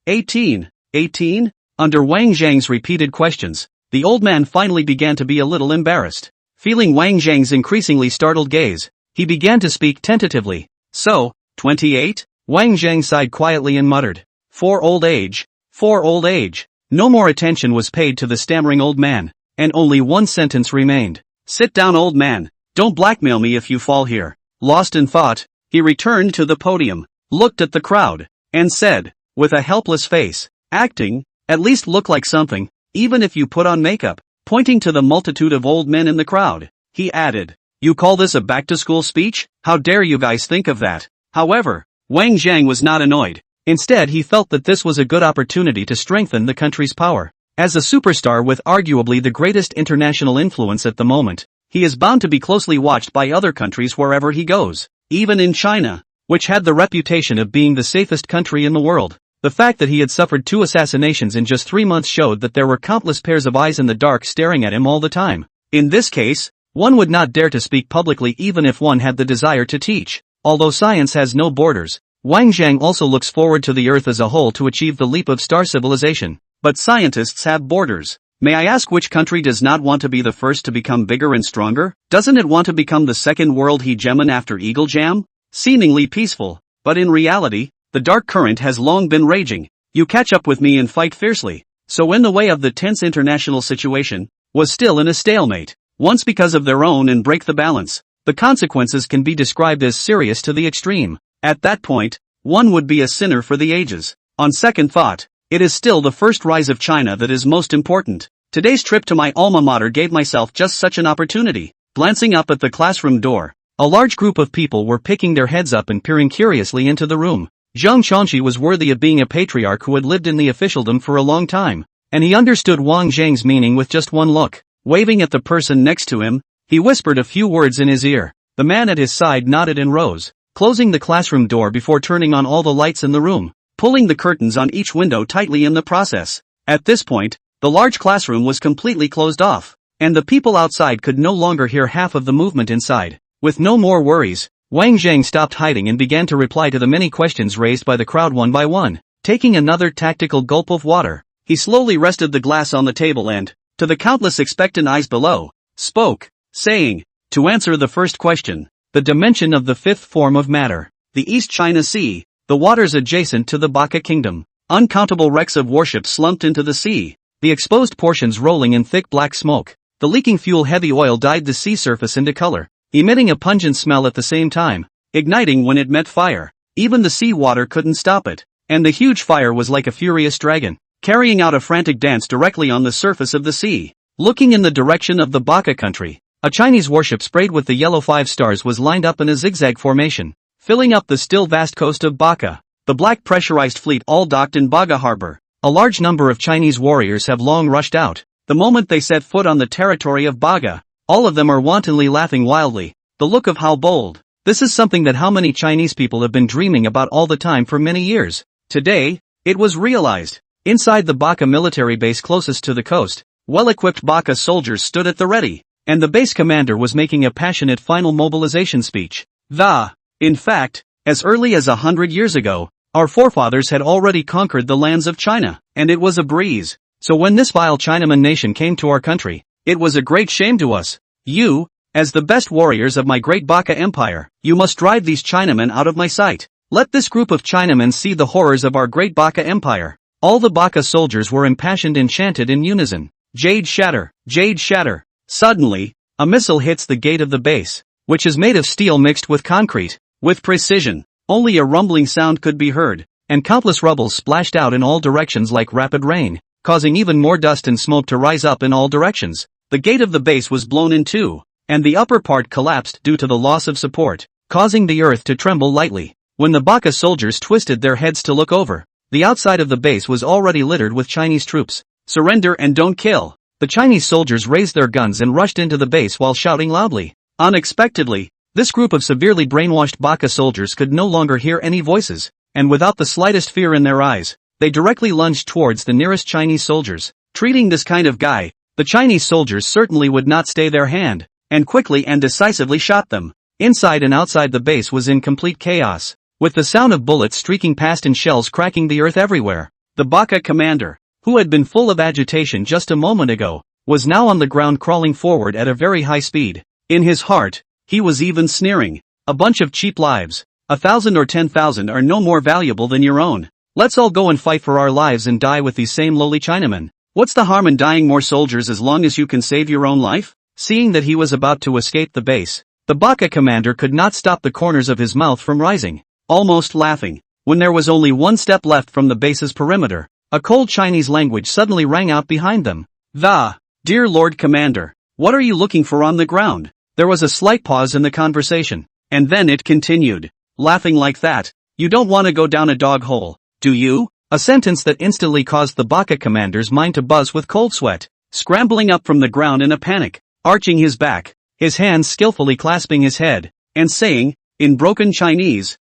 18. 18? Under Wang Zhang's repeated questions, the old man finally began to be a little embarrassed. Feeling Wang Zhang's increasingly startled gaze, he began to speak tentatively. So, 28? Wang Zhang sighed quietly and muttered. For old age. No more attention was paid to the stammering old man, and only one sentence remained. Sit down, old man. Don't blackmail me if you fall here. Lost in thought, he returned to the podium, looked at the crowd, and said, with a helpless face, acting, at least look like something, even if you put on makeup. Pointing to the multitude of old men in the crowd, he added, you call this a back-to-school speech? How dare you guys think of that? However, Wang Zhang was not annoyed. Instead, he felt that this was a good opportunity to strengthen the country's power. As a superstar with arguably the greatest international influence at the moment, he is bound to be closely watched by other countries wherever he goes, even in China, which had the reputation of being the safest country in the world. The fact that he had suffered 2 assassinations in just 3 months showed that there were countless pairs of eyes in the dark staring at him all the time. In this case, one would not dare to speak publicly even if one had the desire to teach. Although science has no borders, Wang Zhang also looks forward to the Earth as a whole to achieve the leap of star civilization. But scientists have borders. May I ask which country does not want to be the first to become bigger and stronger? Doesn't it want to become the second world hegemon after Eagle Jam? Seemingly peaceful, but in reality, the dark current has long been raging. You catch up with me and fight fiercely. So in the way of the tense international situation, was still in a stalemate. Once because of their own and break the balance, the consequences can be described as serious to the extreme. At that point, one would be a sinner for the ages. On second thought, it is still the first rise of China that is most important. Today's trip to my alma mater gave myself just such an opportunity. Glancing up at the classroom door, a large group of people were picking their heads up and peering curiously into the room. Zhang Chongqi was worthy of being a patriarch who had lived in the officialdom for a long time, and he understood Wang Zhang's meaning with just one look. Waving at the person next to him, he whispered a few words in his ear. The man at his side nodded and rose, closing the classroom door before turning on all the lights in the room, pulling the curtains on each window tightly in the process. At this point, the large classroom was completely closed off, and the people outside could no longer hear half of the movement inside. With no more worries, Wang Zhang stopped hiding and began to reply to the many questions raised by the crowd one by one. Taking another tactical gulp of water, he slowly rested the glass on the table and, to the countless expectant eyes below, spoke, saying, to answer the first question, the dimension of the fifth form of matter, the East China Sea, the waters adjacent to the Baka Kingdom. Uncountable wrecks of warships slumped into the sea, the exposed portions rolling in thick black smoke. The leaking fuel-heavy oil dyed the sea surface into color, emitting a pungent smell at the same time, igniting when it met fire. Even the sea water couldn't stop it, and the huge fire was like a furious dragon, carrying out a frantic dance directly on the surface of the sea. Looking in the direction of the Baka country, a Chinese warship sprayed with the yellow 5 stars was lined up in a zigzag formation, filling up the still vast coast of Baka. The black pressurized fleet all docked in Baga harbor. A large number of Chinese warriors have long rushed out. The moment they set foot on the territory of Baga, all of them are wantonly laughing wildly. The look of how bold. This is something that how many Chinese people have been dreaming about all the time for many years. Today, it was realized. Inside the Baka military base closest to the coast, well-equipped Baka soldiers stood at the ready, and the base commander was making a passionate final mobilization speech. In fact, as early as 100 years ago, our forefathers had already conquered the lands of China, and it was a breeze. So when this vile Chinaman nation came to our country, it was a great shame to us. You, as the best warriors of my great Baka Empire, you must drive these Chinamen out of my sight. Let this group of Chinamen see the horrors of our great Baka Empire. All the Baka soldiers were impassioned and chanted in unison. Jade shatter, jade shatter. Suddenly, a missile hits the gate of the base, which is made of steel mixed with concrete. With precision, only a rumbling sound could be heard, and countless rubbles splashed out in all directions like rapid rain, causing even more dust and smoke to rise up in all directions. The gate of the base was blown in two, and the upper part collapsed due to the loss of support, causing the earth to tremble lightly. When the Baka soldiers twisted their heads to look over, the outside of the base was already littered with Chinese troops. Surrender and don't kill. The Chinese soldiers raised their guns and rushed into the base while shouting loudly. Unexpectedly, this group of severely brainwashed Baka soldiers could no longer hear any voices, and without the slightest fear in their eyes, they directly lunged towards the nearest Chinese soldiers. Treating this kind of guy, the Chinese soldiers certainly would not stay their hand, and quickly and decisively shot them. Inside and outside the base was in complete chaos, with the sound of bullets streaking past and shells cracking the earth everywhere. The Baka commander, who had been full of agitation just a moment ago, was now on the ground crawling forward at a very high speed. In his heart, he was even sneering. A bunch of cheap lives, 1,000 or 10,000 are no more valuable than your own. Let's all go and fight for our lives and die with these same lowly Chinamen. What's the harm in dying more soldiers as long as you can save your own life? Seeing that he was about to escape the base, the Baka commander could not stop the corners of his mouth from rising, almost laughing. When there was only one step left from the base's perimeter, a cold Chinese language suddenly rang out behind them. Dear Lord Commander, what are you looking for on the ground? There was a slight pause in the conversation, and then it continued. Laughing like that, you don't want to go down a dog hole, do you? A sentence that instantly caused the Baka commander's mind to buzz with cold sweat. Scrambling up from the ground in a panic, arching his back, his hands skillfully clasping his head, and saying, in broken Chinese,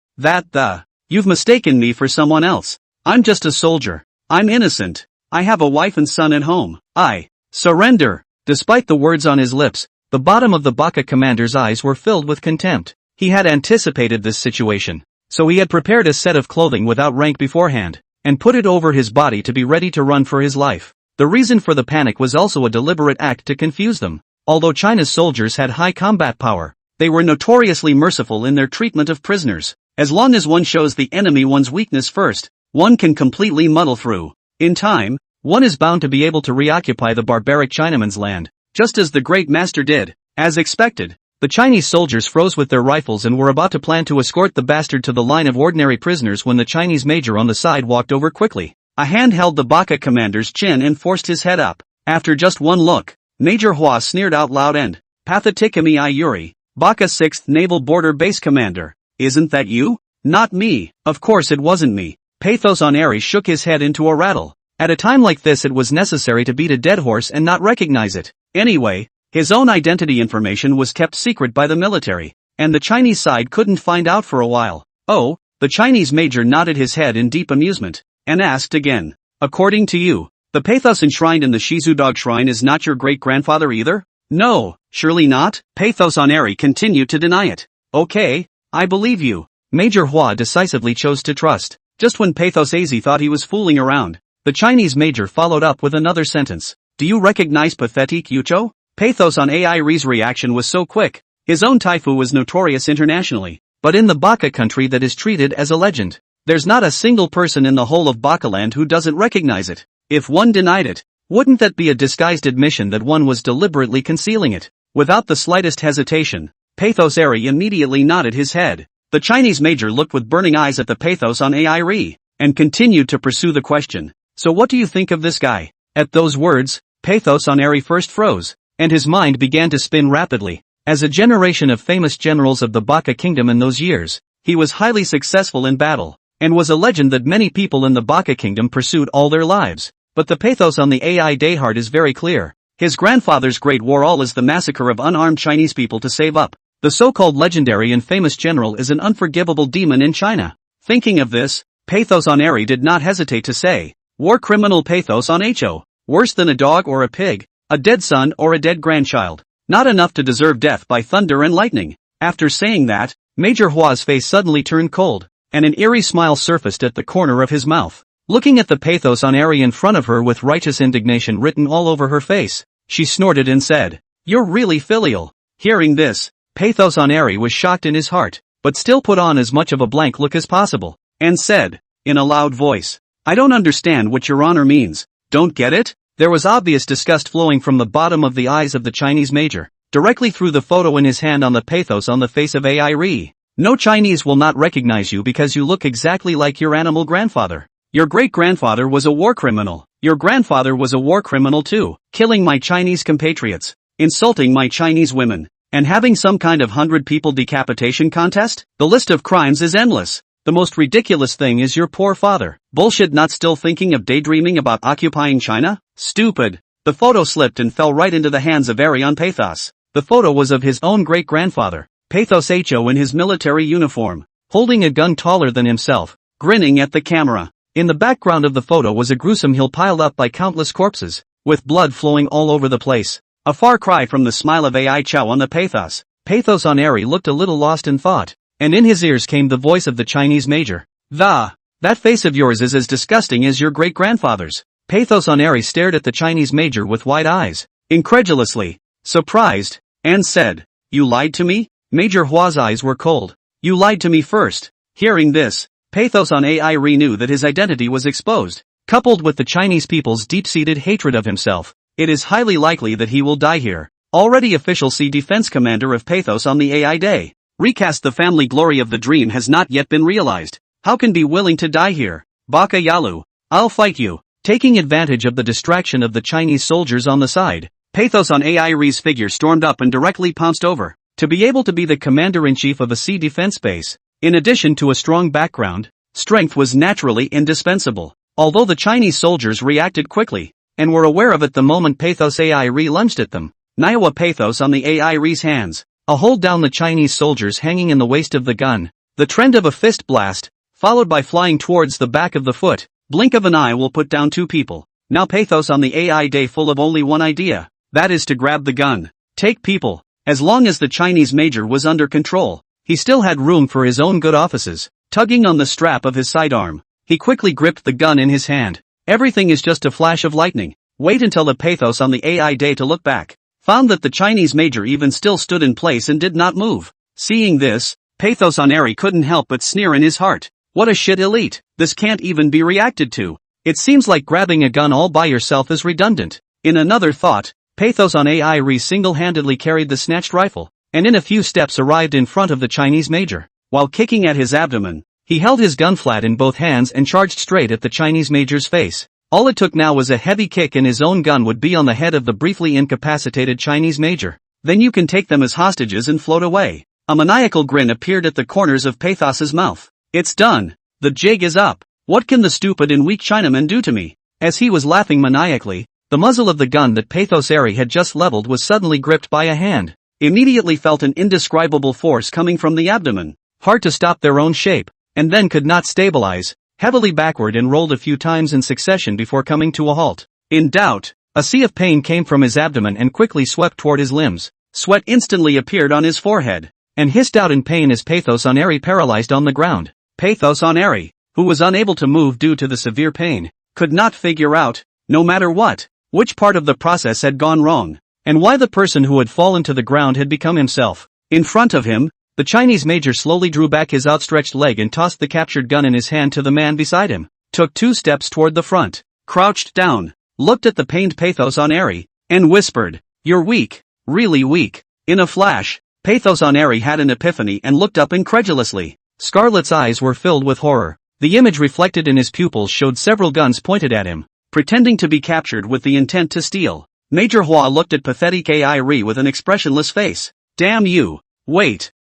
you've mistaken me for someone else. I'm just a soldier. I'm innocent. I have a wife and son at home. I surrender. Despite the words on his lips, the bottom of the Baka commander's eyes were filled with contempt. He had anticipated this situation, so he had prepared a set of clothing without rank beforehand, and put it over his body to be ready to run for his life. The reason for the panic was also a deliberate act to confuse them. Although China's soldiers had high combat power, they were notoriously merciful in their treatment of prisoners. As long as one shows the enemy one's weakness first, one can completely muddle through. In time, one is bound to be able to reoccupy the barbaric Chinaman's land, just as the great master did. As expected, the Chinese soldiers froze with their rifles and were about to plan to escort the bastard to the line of ordinary prisoners when the Chinese major on the side walked over quickly. A hand held the Baka commander's chin and forced his head up. After just one look, Major Hua sneered out loud and, Pathatikami I Yuri, Baka 6th Naval Border Base Commander, isn't that you? Not me. Of course it wasn't me. Pathos on Aries shook his head into a rattle. At a time like this it was necessary to beat a dead horse and not recognize it. Anyway, his own identity information was kept secret by the military, and the Chinese side couldn't find out for a while. Oh, the Chinese major nodded his head in deep amusement, and asked again, according to you, the pathos enshrined in the Shizudog shrine is not your great-grandfather either? No, surely not. Pathos on Aries continued to deny it. Okay, I believe you. Major Hua decisively chose to trust. Just when Pathos AZ thought he was fooling around, the Chinese major followed up with another sentence. Do you recognize pathetic Yucho? Pathos on Aries' reaction was so quick, His own Taifu was notorious internationally, but in the Baka country that is treated as a legend. There's not a single person in the whole of Bakaland who doesn't recognize it. If one denied it, wouldn't that be a disguised admission that one was deliberately concealing it? Without the slightest hesitation, Pathos Airy immediately nodded his head. The Chinese major looked with burning eyes at the Pathos on AI and continued to pursue the question. So what do you think of this guy? At those words, Pathos on Airy first froze, and his mind began to spin rapidly. As a generation of famous generals of the Baka kingdom in those years, he was highly successful in battle, and was a legend that many people in the Baka kingdom pursued all their lives. But the pathos on the AI Dayhard is very clear. His grandfather's great war all is the massacre of unarmed Chinese people to save up. The so-called legendary and famous general is an unforgivable demon in China. Thinking of this, Pathos on Airy did not hesitate to say, war criminal Pathos on Ho. Worse than a dog or a pig, a dead son or a dead grandchild. Not enough to deserve death by thunder and lightning. After saying that, Major Hua's face suddenly turned cold, and an eerie smile surfaced at the corner of his mouth. Looking at the Pathos on Airy in front of her with righteous indignation written all over her face, she snorted and said, "You're really filial." Hearing this, Pathos on Airy was shocked in his heart, but still put on as much of a blank look as possible, and said, in a loud voice, "I don't understand what your honor means. Don't get it?" There was obvious disgust flowing from the bottom of the eyes of the Chinese major, directly through the photo in his hand on the Pathos on the face of AI. No Chinese will not recognize you because you look exactly like your animal grandfather. Your great-grandfather was a war criminal. Your grandfather was a war criminal too, killing my Chinese compatriots, insulting my Chinese women, and having some kind of 100 people decapitation contest? The list of crimes is endless. The most ridiculous thing is your poor father. Bullshit, not still thinking of daydreaming about occupying China? Stupid. The photo slipped and fell right into the hands of Arion Pathos. The photo was of his own great-grandfather, Pathos Ho, in his military uniform, holding a gun taller than himself, grinning at the camera. In the background of the photo was a gruesome hill piled up by countless corpses, with blood flowing all over the place. A far cry from the smile of Ai Chow on the Pathos. Pathos on Airy looked a little lost in thought, and in his ears came the voice of the Chinese major. That face of yours is as disgusting as your great-grandfather's." Pathos on Airy stared at the Chinese major with wide eyes, incredulously, surprised, and said, "You lied to me?" Major Hua's eyes were cold. "You lied to me first." Hearing this, Pathos on Ai knew that his identity was exposed. Coupled with the Chinese people's deep-seated hatred of himself, it is highly likely that he will die here. Already official Sea Defense Commander of Pathos on the AI Day. Recast: the family glory of the dream has not yet been realized. How can be willing to die here? Baka Yalu, I'll fight you. Taking advantage of the distraction of the Chinese soldiers on the side, Pathos on AI's figure stormed up and directly pounced over. To be able to be the commander-in-chief of a sea defense base, in addition to a strong background, strength was naturally indispensable. Although the Chinese soldiers reacted quickly, and were aware of it the moment Pathos AI lunged at them, Niawa Pathos on the AI's hands, a hold down the Chinese soldiers hanging in the waist of the gun. The trend of a fist blast, followed by flying towards the back of the foot. Blink of an eye will put down two people. Now Pathos on the AI Day full of only one idea, that is to grab the gun. Take people. As long as the Chinese major was under control, he still had room for his own good offices. Tugging on the strap of his sidearm, he quickly gripped the gun in his hand. Everything is just a flash of lightning. Wait until the Pathos on the AI Day to look back, found that the Chinese major even still stood in place and did not move. Seeing this, Pathos on Airy couldn't help but sneer in his heart. What a shit elite. This can't even be reacted to. It seems like grabbing a gun all by yourself is redundant. In another thought, Pathos on AI single-handedly carried the snatched rifle, and in a few steps arrived in front of the Chinese major. While kicking at his abdomen, he held his gun flat in both hands and charged straight at the Chinese major's face. All it took now was a heavy kick and his own gun would be on the head of the briefly incapacitated Chinese major. Then you can take them as hostages and float away. A maniacal grin appeared at the corners of Pathos's mouth. It's done. The jig is up. What can the stupid and weak Chinaman do to me? As he was laughing maniacally, the muzzle of the gun that Pathos Airy had just leveled was suddenly gripped by a hand. Immediately felt an indescribable force coming from the abdomen. Hard to stop their own shape, and then could not stabilize, heavily backward and rolled a few times in succession before coming to a halt. In doubt, a sea of pain came from his abdomen and quickly swept toward his limbs. Sweat instantly appeared on his forehead, and hissed out in pain as Pathos on Airy paralyzed on the ground. Pathos on Airy, who was unable to move due to the severe pain, could not figure out, no matter what, which part of the process had gone wrong, and why the person who had fallen to the ground had become himself. In front of him, the Chinese major slowly drew back his outstretched leg and tossed the captured gun in his hand to the man beside him, took 2 steps toward the front, crouched down, looked at the pained Pathos on Eri, and whispered, "You're weak, really weak." In a flash, Pathos on Eri had an epiphany and looked up incredulously. Scarlet's eyes were filled with horror. The image reflected in his pupils showed several guns pointed at him, pretending to be captured with the intent to steal. Major Hua looked at pathetic Eri with an expressionless face. "Damn you. Wait.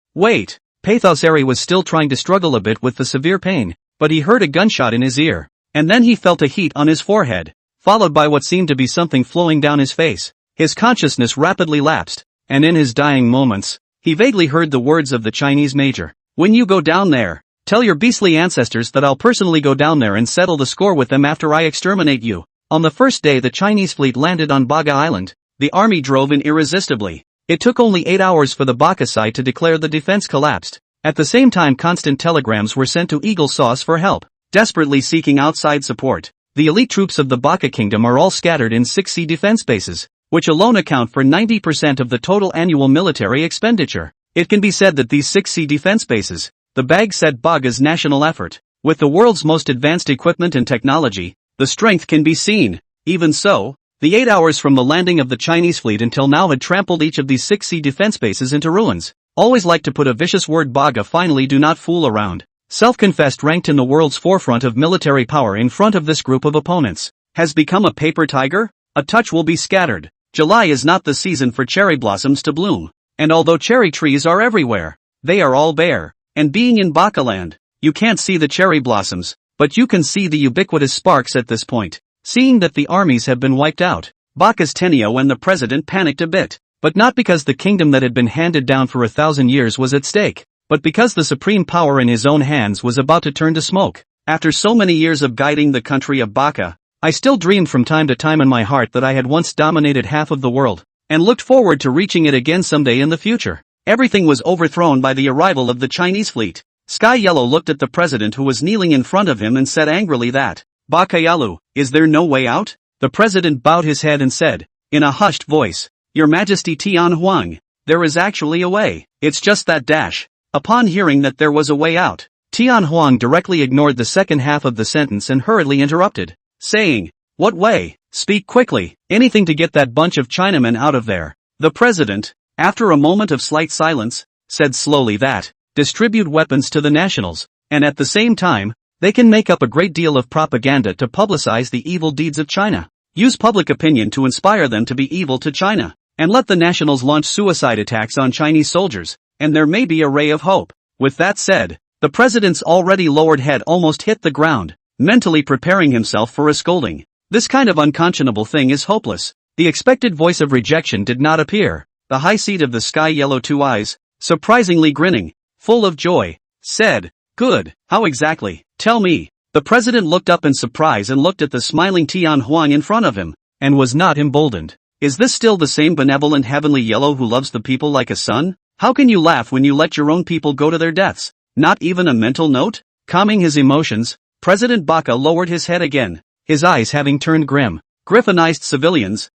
Pathos Eri was still trying to struggle a bit with the severe pain, but he heard a gunshot in his ear, and then he felt a heat on his forehead, followed by what seemed to be something flowing down his face. His consciousness rapidly lapsed, and in his dying moments, he vaguely heard the words of the Chinese major. "When you go down there, tell your beastly ancestors that I'll personally go down there and settle the score with them after I exterminate you." On the first day the Chinese fleet landed on Baga Island, the army drove in irresistibly. It took only 8 hours for the Baka side to declare the defense collapsed. At the same time constant telegrams were sent to Eagle Sauce for help, desperately seeking outside support. The elite troops of the Baka kingdom are all scattered in 6 sea defense bases, which alone account for 90% of the total annual military expenditure. It can be said that these 6 sea defense bases, the bag set Baga's national effort. With the world's most advanced equipment and technology, the strength can be seen. Even so, the 8 hours from the landing of the Chinese fleet until now had trampled each of these 6 sea defense bases into ruins. Always like to put a vicious word. Baga finally do not fool around. Self-confessed ranked in the world's forefront of military power in front of this group of opponents. Has become a paper tiger? A touch will be scattered. July is not the season for cherry blossoms to bloom. And although cherry trees are everywhere, they are all bare. And being in Bakaland, you can't see the cherry blossoms, but you can see the ubiquitous sparks at this point. Seeing that the armies have been wiped out, Baka's Tenio and the president panicked a bit, but not because the kingdom that had been handed down for 1,000 years was at stake, but because the supreme power in his own hands was about to turn to smoke. After so many years of guiding the country of Baka, I still dreamed from time to time in my heart that I had once dominated half of the world, and looked forward to reaching it again someday in the future. Everything was overthrown by the arrival of the Chinese fleet. Sky Yellow looked at the president who was kneeling in front of him and said angrily that, "Bakayalu, is there no way out?" The president bowed his head and said, in a hushed voice, "Your Majesty Tian Huang, there is actually a way, it's just that dash." Upon hearing that there was a way out, Tian Huang directly ignored the second half of the sentence and hurriedly interrupted, saying, "What way? Speak quickly, anything to get that bunch of Chinamen out of there." The president, after a moment of slight silence, said slowly that, "Distribute weapons to the nationals, and at the same time, they can make up a great deal of propaganda to publicize the evil deeds of China. Use public opinion to inspire them to be evil to China, and let the nationals launch suicide attacks on Chinese soldiers, and there may be a ray of hope." With that said, the president's already lowered head almost hit the ground, mentally preparing himself for a scolding. This kind of unconscionable thing is hopeless. The expected voice of rejection did not appear. The high seat of the Sky Yellow Two Eyes, surprisingly grinning, full of joy, said, "Good, how exactly? Tell me." The president looked up in surprise and looked at the smiling Tian Huang in front of him, and was not emboldened. "Is this still the same benevolent heavenly yellow who loves the people like a son? How can you laugh when you let your own people go to their deaths? Not even a mental note?" Calming his emotions, President Baka lowered his head again, his eyes having turned grim. "Griffinized civilians,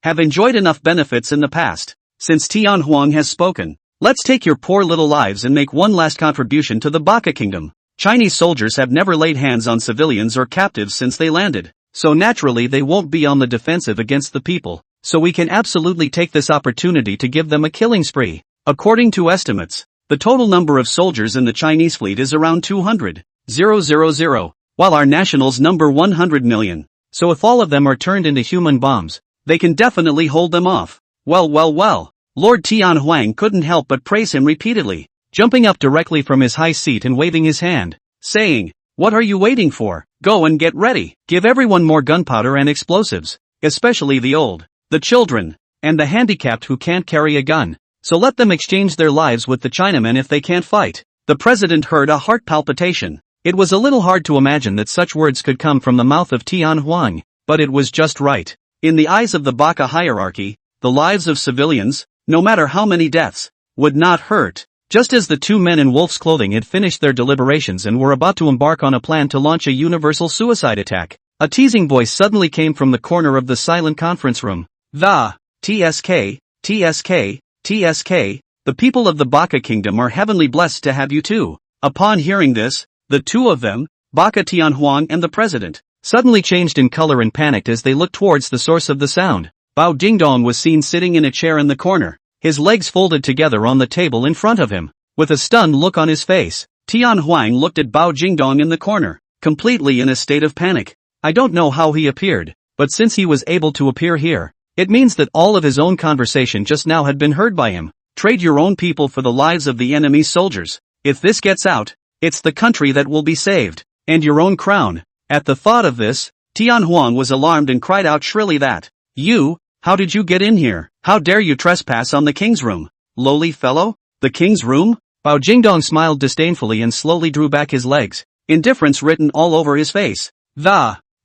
have enjoyed enough benefits in the past. Since Tian Huang has spoken, let's take your poor little lives and make one last contribution to the Baka kingdom. Chinese soldiers have never laid hands on civilians or captives since they landed, so naturally they won't be on the defensive against the people, so we can absolutely take this opportunity to give them a killing spree. According to estimates, the total number of soldiers in the Chinese fleet is around 200,000, while our nationals number 100 million. So if all of them are turned into human bombs, they can definitely hold them off." Well. Lord Tian Huang couldn't help but praise him repeatedly, jumping up directly from his high seat and waving his hand, saying, "What are you waiting for? Go and get ready. Give everyone more gunpowder and explosives, especially the old, the children, and the handicapped who can't carry a gun. So let them exchange their lives with the Chinamen if they can't fight." The president heard a heart palpitation. It was a little hard to imagine that such words could come from the mouth of Tian Huang, but it was just right. In the eyes of the Baka hierarchy, the lives of civilians, no matter how many deaths, would not hurt. Just as the two men in wolf's clothing had finished their deliberations and were about to embark on a plan to launch a universal suicide attack, a teasing voice suddenly came from the corner of the silent conference room. "TSK, The people of the Baka Kingdom are heavenly blessed to have you too. Upon hearing this, the two of them, Baka Tianhuang and the president, suddenly changed in color and panicked as they looked towards the source of the sound. Bao Jingdong was seen sitting in a chair in the corner, his legs folded together on the table in front of him. With a stunned look on his face, Tianhuang looked at Bao Jingdong in the corner, completely in a state of panic. I don't know how he appeared, but since he was able to appear here, it means that all of his own conversation just now had been heard by him. Trade your own people for the lives of the enemy's soldiers. If this gets out, it's the country that will be saved, and your own crown. At the thought of this, Tianhuang was alarmed and cried out shrilly that, "You, how did you get in here? How dare you trespass on the king's room? Lowly fellow? The king's room?" Bao Jingdong smiled disdainfully and slowly drew back his legs, indifference written all over his face.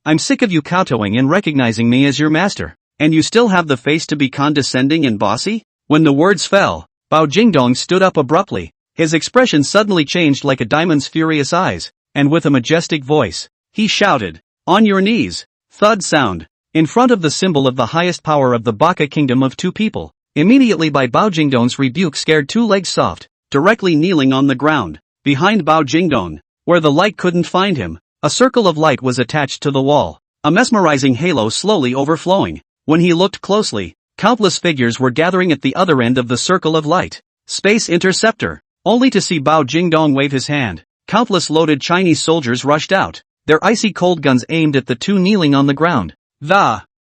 I'm sick of you kowtowing and recognizing me as your master, and you still have the face to be condescending and bossy? When the words fell, Bao Jingdong stood up abruptly, his expression suddenly changed like a diamond's furious eyes, and with a majestic voice, he shouted, "On your knees!" Thud sound. In front of the symbol of the highest power of the Baka Kingdom of two people, immediately by Bao Jingdong's rebuke scared two legs soft, directly kneeling on the ground, behind Bao Jingdong, where the light couldn't find him, a circle of light was attached to the wall, a mesmerizing halo slowly overflowing. When he looked closely, countless figures were gathering at the other end of the circle of light. Space Interceptor. Only to see Bao Jingdong wave his hand, countless loaded Chinese soldiers rushed out, their icy cold guns aimed at the two kneeling on the ground.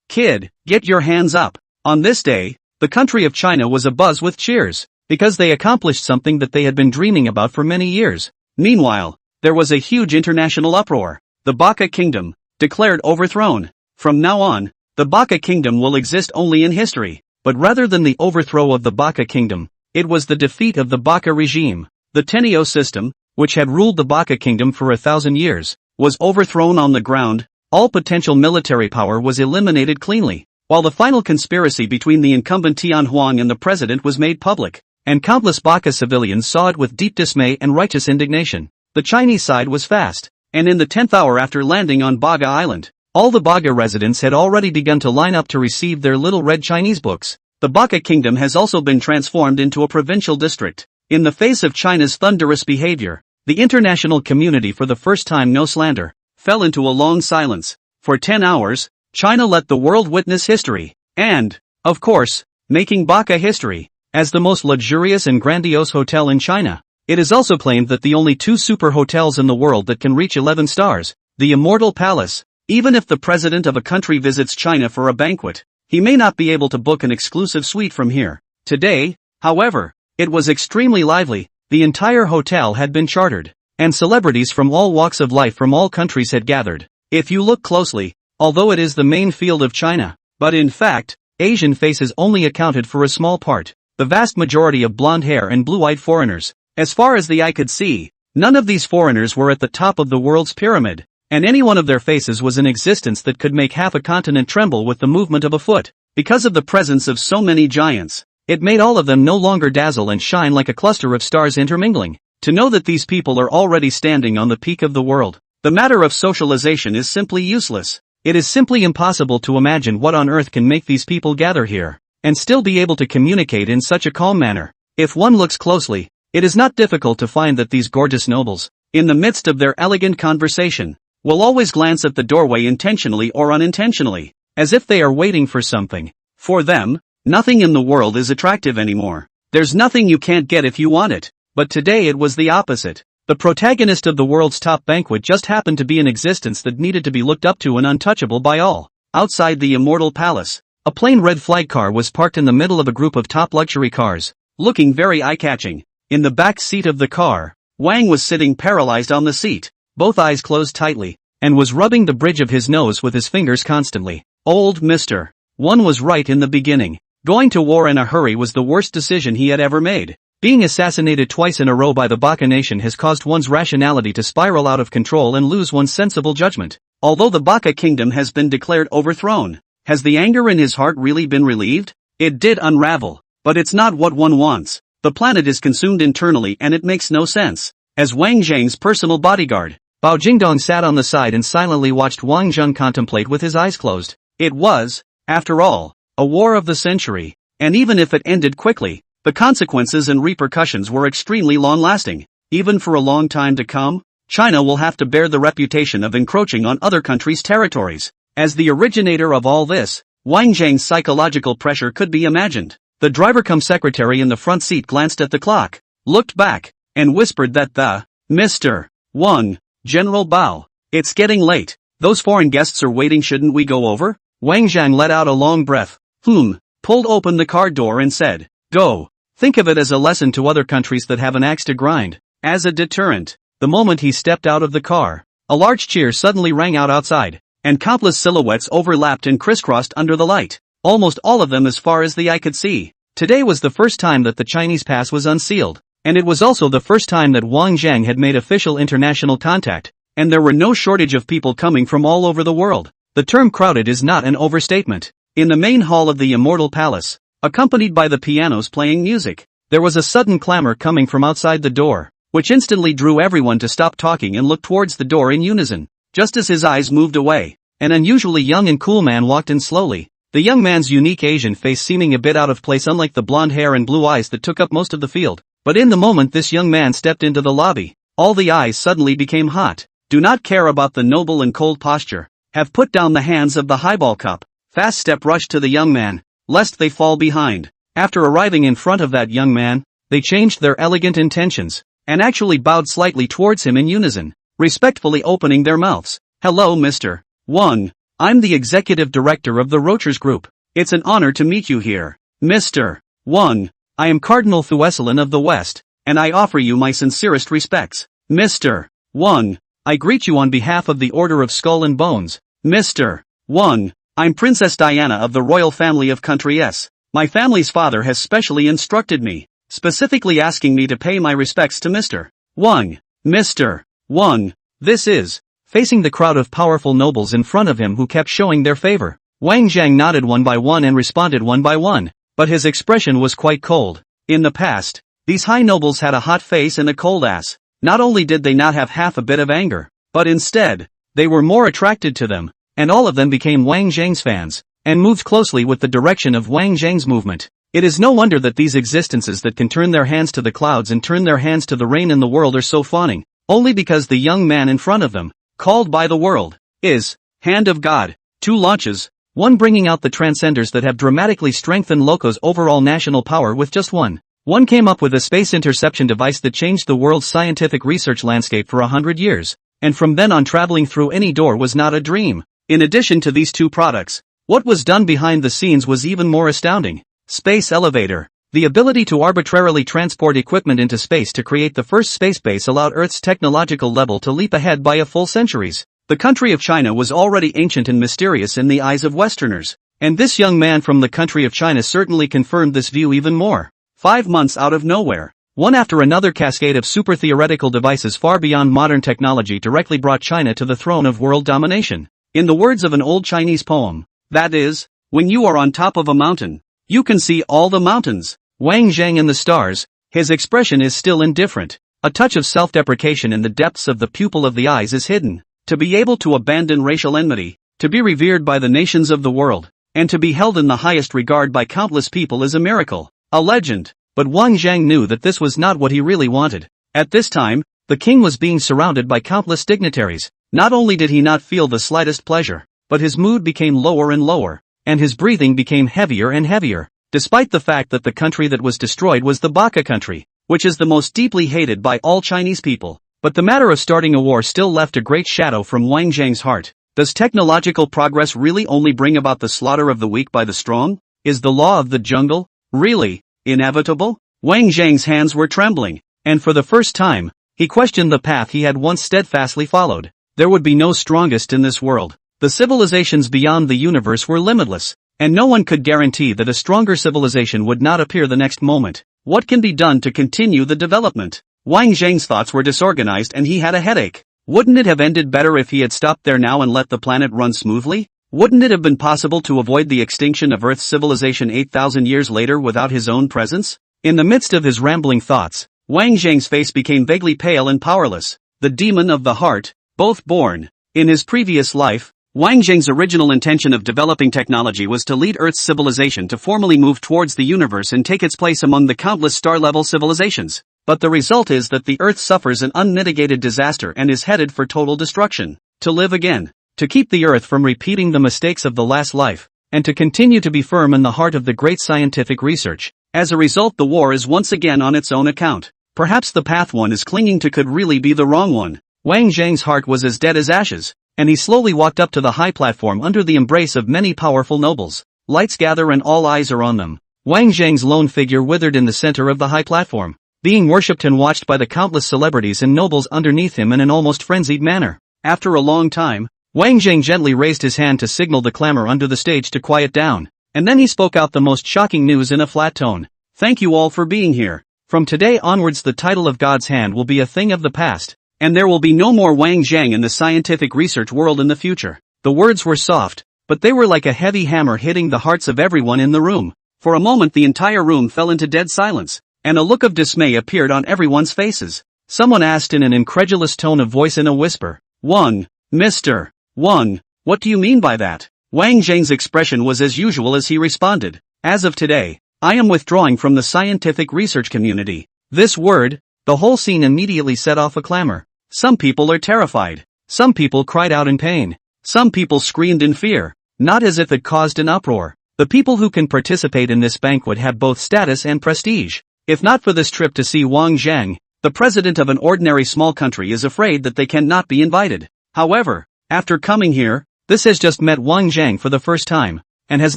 Kid, get your hands up. On this day, the country of China was abuzz with cheers, because they accomplished something that they had been dreaming about for many years. Meanwhile, there was a huge international uproar. The Baka Kingdom, declared overthrown. From now on, the Baka Kingdom will exist only in history, but rather than the overthrow of the Baka Kingdom, it was the defeat of the Baka regime. The Tenio system, which had ruled the Baka Kingdom for 1,000 years, was overthrown on the ground. All potential military power was eliminated cleanly, while the final conspiracy between the incumbent Tianhuang and the president was made public, and countless Baka civilians saw it with deep dismay and righteous indignation. The Chinese side was fast, and in the 10th hour after landing on Baga Island, all the Baga residents had already begun to line up to receive their little red Chinese books. The Baka Kingdom has also been transformed into a provincial district. In the face of China's thunderous behavior, the international community, for the first time no slander, fell into a long silence. For 10 hours, China let the world witness history, and, of course, making Baka history, as the most luxurious and grandiose hotel in China. It is also claimed that the only two super hotels in the world that can reach 11 stars, the Immortal Palace. Even if the president of a country visits China for a banquet, he may not be able to book an exclusive suite from here. Today, however, it was extremely lively. The entire hotel had been chartered, and celebrities from all walks of life from all countries had gathered. If you look closely, although it is the main field of China, but in fact, Asian faces only accounted for a small part, the vast majority of blonde hair and blue-eyed foreigners. As far as the eye could see, none of these foreigners were at the top of the world's pyramid, and any one of their faces was an existence that could make half a continent tremble with the movement of a foot. Because of the presence of so many giants, it made all of them no longer dazzle and shine like a cluster of stars intermingling. To know that these people are already standing on the peak of the world, the matter of socialization is simply useless. It is simply impossible to imagine what on earth can make these people gather here, and still be able to communicate in such a calm manner. If one looks closely, it is not difficult to find that these gorgeous nobles, in the midst of their elegant conversation, will always glance at the doorway intentionally or unintentionally, as if they are waiting for something. For them, nothing in the world is attractive anymore. There's nothing you can't get if you want it. But today it was the opposite. The protagonist of the world's top banquet just happened to be an existence that needed to be looked up to and untouchable by all. Outside the Immortal Palace, a plain red flight car was parked in the middle of a group of top luxury cars, looking very eye-catching. In the back seat of the car, Wang was sitting paralyzed on the seat, both eyes closed tightly, and was rubbing the bridge of his nose with his fingers constantly. Old Mister. One was right in the beginning. Going to war in a hurry was the worst decision he had ever made. Being assassinated twice in a row by the Baka nation has caused one's rationality to spiral out of control and lose one's sensible judgment. Although the Baka kingdom has been declared overthrown, has the anger in his heart really been relieved? It did unravel, but it's not what one wants. The planet is consumed internally and it makes no sense. As Wang Zheng's personal bodyguard, Bao Jingdong sat on the side and silently watched Wang Zheng contemplate with his eyes closed. It was, after all, a war of the century, and even if it ended quickly, The consequences and repercussions were extremely long-lasting. Even for a long time to come, China will have to bear the reputation of encroaching on other countries' territories. As the originator of all this, Wang Zhang's psychological pressure could be imagined. The driver-cum-secretary in the front seat glanced at the clock, looked back, and whispered that the Mr. Wang, General Bao, it's getting late. Those foreign guests are waiting, shouldn't we go over? Wang Zhang let out a long breath, pulled open the car door and said, go. Think of it as a lesson to other countries that have an axe to grind. As a deterrent, the moment he stepped out of the car, a large cheer suddenly rang out outside, and countless silhouettes overlapped and crisscrossed under the light, almost all of them as far as the eye could see. Today was the first time that the Chinese pass was unsealed, and it was also the first time that Wang Zhang had made official international contact, and there were no shortage of people coming from all over the world. The term crowded is not an overstatement. In the main hall of the Immortal Palace, accompanied by the pianos playing music, there was a sudden clamor coming from outside the door, which instantly drew everyone to stop talking and look towards the door in unison. Just as his eyes moved away, an unusually young and cool man walked in slowly, the young man's unique Asian face seeming a bit out of place, unlike the blonde hair and blue eyes that took up most of the field. But in the moment this young man stepped into the lobby, all the eyes suddenly became hot. Do not care about the noble and cold posture. Have put down the hands of the highball cup. Fast step rushed to the young man, lest they fall behind. After arriving in front of that young man, they changed their elegant intentions, and actually bowed slightly towards him in unison, respectfully opening their mouths. Hello Mr. Wang, I'm the executive director of the Rochers Group. It's an honor to meet you here. Mr. Wang, I am Cardinal Thueselin of the West, and I offer you my sincerest respects. Mr. Wang, I greet you on behalf of the Order of Skull and Bones. Mr. Wang, I'm Princess Diana of the royal family of Country S. My family's father has specially instructed me, specifically asking me to pay my respects to Mr. Wang. Mr. Wang, this is, facing the crowd of powerful nobles in front of him who kept showing their favor. Wang Zhang nodded one by one and responded one by one, but his expression was quite cold. In the past, these high nobles had a hot face and a cold ass. Not only did they not have half a bit of anger, but instead, they were more attracted to them, and all of them became Wang Zhang's fans, and moved closely with the direction of Wang Zhang's movement. It is no wonder that these existences that can turn their hands to the clouds and turn their hands to the rain in the world are so fawning, only because the young man in front of them, called by the world, is Hand of God. 2 launches, one bringing out the transcenders that have dramatically strengthened Loco's overall national power with just one. One came up with a space interception device that changed the world's scientific research landscape for 100 years, and from then on traveling through any door was not a dream. In addition to these 2 products, what was done behind the scenes was even more astounding. Space Elevator. The ability to arbitrarily transport equipment into space to create the first space base allowed Earth's technological level to leap ahead by a full centuries. The country of China was already ancient and mysterious in the eyes of Westerners, and this young man from the country of China certainly confirmed this view even more. 5 months out of nowhere, one after another cascade of super-theoretical devices far beyond modern technology directly brought China to the throne of world domination. In the words of an old Chinese poem, that is, when you are on top of a mountain, you can see all the mountains. Wang Zhang in the stars, his expression is still indifferent. A touch of self-deprecation in the depths of the pupil of the eyes is hidden. To be able to abandon racial enmity, to be revered by the nations of the world, and to be held in the highest regard by countless people is a miracle. A legend, but Wang Zhang knew that this was not what he really wanted. At this time, the king was being surrounded by countless dignitaries. Not only did he not feel the slightest pleasure, but his mood became lower and lower, and his breathing became heavier and heavier, despite the fact that the country that was destroyed was the Baka country, which is the most deeply hated by all Chinese people. But the matter of starting a war still left a great shadow from Wang Zhang's heart. Does technological progress really only bring about the slaughter of the weak by the strong? Is the law of the jungle really inevitable? Wang Zhang's hands were trembling, and for the first time, he questioned the path he had once steadfastly followed. There would be no strongest in this world. The civilizations beyond the universe were limitless, and no one could guarantee that a stronger civilization would not appear the next moment. What can be done to continue the development? Wang Zhang's thoughts were disorganized and he had a headache. Wouldn't it have ended better if he had stopped there now and let the planet run smoothly? Wouldn't it have been possible to avoid the extinction of Earth's civilization 8,000 years later without his own presence? In the midst of his rambling thoughts, Wang Zhang's face became vaguely pale and powerless. The demon of the heart, both born, in his previous life, Wang Zheng's original intention of developing technology was to lead Earth's civilization to formally move towards the universe and take its place among the countless star-level civilizations. But the result is that the Earth suffers an unmitigated disaster and is headed for total destruction. To live again, to keep the Earth from repeating the mistakes of the last life, and to continue to be firm in the heart of the great scientific research. As a result, the war is once again on its own account. Perhaps the path one is clinging to could really be the wrong one. Wang Zheng's heart was as dead as ashes, and he slowly walked up to the high platform under the embrace of many powerful nobles. Lights gather and all eyes are on them. Wang Zheng's lone figure withered in the center of the high platform, being worshipped and watched by the countless celebrities and nobles underneath him in an almost frenzied manner. After a long time, Wang Zheng gently raised his hand to signal the clamor under the stage to quiet down, and then he spoke out the most shocking news in a flat tone. Thank you all for being here. From today onwards the title of God's hand will be a thing of the past, and there will be no more Wang Zheng in the scientific research world in the future. The words were soft, but they were like a heavy hammer hitting the hearts of everyone in the room. For a moment the entire room fell into dead silence, and a look of dismay appeared on everyone's faces. Someone asked in an incredulous tone of voice in a whisper, "Wang, Mr. Wang, what do you mean by that?" Wang Zheng's expression was as usual as he responded, "As of today, I am withdrawing from the scientific research community." This word, the whole scene immediately set off a clamor. Some people are terrified. Some people cried out in pain. Some people screamed in fear, not as if it caused an uproar. The people who can participate in this banquet have both status and prestige. If not for this trip to see Wang Zheng, the president of an ordinary small country is afraid that they cannot be invited. However, after coming here, this has just met Wang Zheng for the first time, and has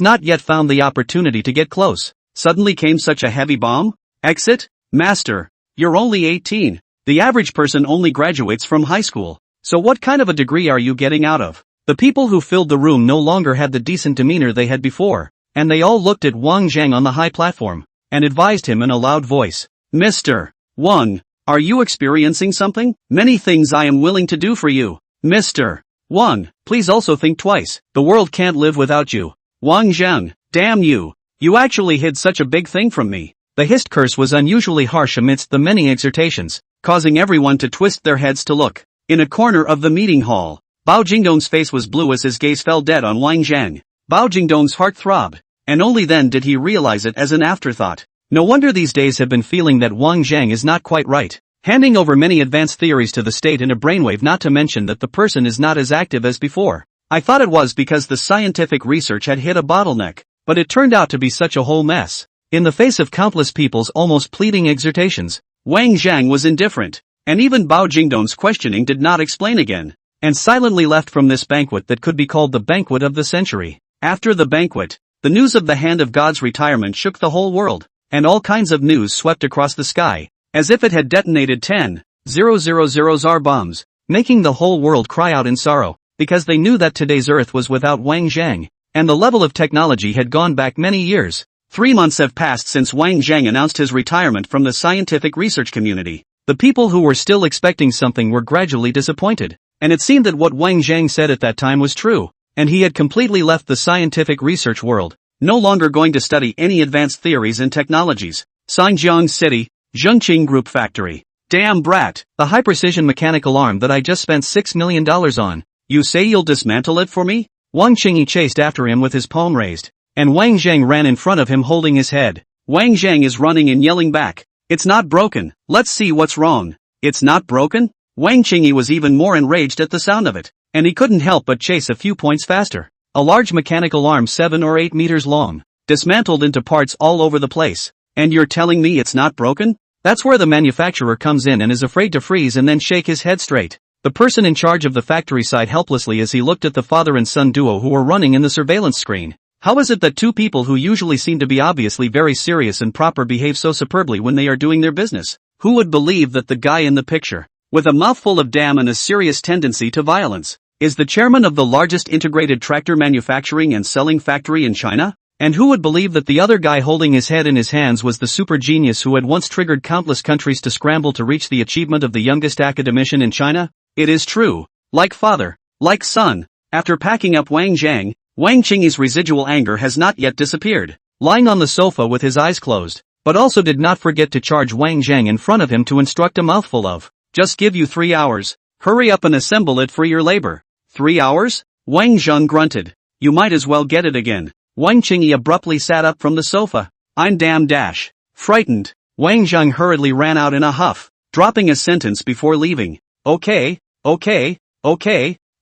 not yet found the opportunity to get close. Suddenly came such a heavy bomb? Exit? Master, you're only 18. The average person only graduates from high school. So what kind of a degree are you getting out of? The people who filled the room no longer had the decent demeanor they had before, and they all looked at Wang Zheng on the high platform, and advised him in a loud voice, "Mr. Wang, are you experiencing something? Many things I am willing to do for you. Mr. Wang, please also think twice. The world can't live without you. Wang Zheng, damn you. You actually hid such a big thing from me." The hissed curse was unusually harsh amidst the many exhortations, causing everyone to twist their heads to look. In a corner of the meeting hall, Bao Jingdong's face was blue as his gaze fell dead on Wang Zheng. Bao Jingdong's heart throbbed, and only then did he realize it as an afterthought. No wonder these days have been feeling that Wang Zheng is not quite right, handing over many advanced theories to the state in a brainwave, not to mention that the person is not as active as before. I thought it was because the scientific research had hit a bottleneck, but it turned out to be such a whole mess. In the face of countless people's almost pleading exhortations, Wang Zheng was indifferent, and even Bao Jingdong's questioning did not explain again, and silently left from this banquet that could be called the banquet of the century. After the banquet, the news of the Hand of God's retirement shook the whole world, and all kinds of news swept across the sky, as if it had detonated 10,000 ZAR bombs, making the whole world cry out in sorrow, because they knew that today's Earth was without Wang Zheng, and the level of technology had gone back many years. 3 months have passed since Wang Zheng announced his retirement from the scientific research community. The people who were still expecting something were gradually disappointed, and it seemed that what Wang Zheng said at that time was true, and he had completely left the scientific research world, no longer going to study any advanced theories and technologies. Sangjiang City, Zhengqing Group Factory. Damn brat, the high-precision mechanical arm that I just spent $6 million on. You say you'll dismantle it for me? Wang Qingyi chased after him with his palm raised, and Wang Zheng ran in front of him holding his head. Wang Zheng is running and yelling back, "It's not broken, let's see what's wrong." "It's not broken?" Wang Qingyi was even more enraged at the sound of it, and he couldn't help but chase a few points faster. A large mechanical arm 7 or 8 meters long, dismantled into parts all over the place. "And you're telling me it's not broken?" That's where the manufacturer comes in and is afraid to freeze and then shake his head straight. The person in charge of the factory sighed helplessly as he looked at the father and son duo who were running in the surveillance screen. How is it that two people who usually seem to be obviously very serious and proper behave so superbly when they are doing their business? Who would believe that the guy in the picture, with a mouthful of damn and a serious tendency to violence, is the chairman of the largest integrated tractor manufacturing and selling factory in China? And who would believe that the other guy holding his head in his hands was the super genius who had once triggered countless countries to scramble to reach the achievement of the youngest academician in China? It is true, like father, like son. After packing up Wang Zheng, Wang Qingyi's residual anger has not yet disappeared. Lying on the sofa with his eyes closed, but also did not forget to charge Wang Zheng in front of him to instruct a mouthful of, "Just give you 3 hours, hurry up and assemble it for your labor." 3 hours? Wang Zheng grunted. You might as well get it again. Wang Qingyi abruptly sat up from the sofa. I'm damn dash. Frightened, Wang Zheng hurriedly ran out in a huff, dropping a sentence before leaving. Okay.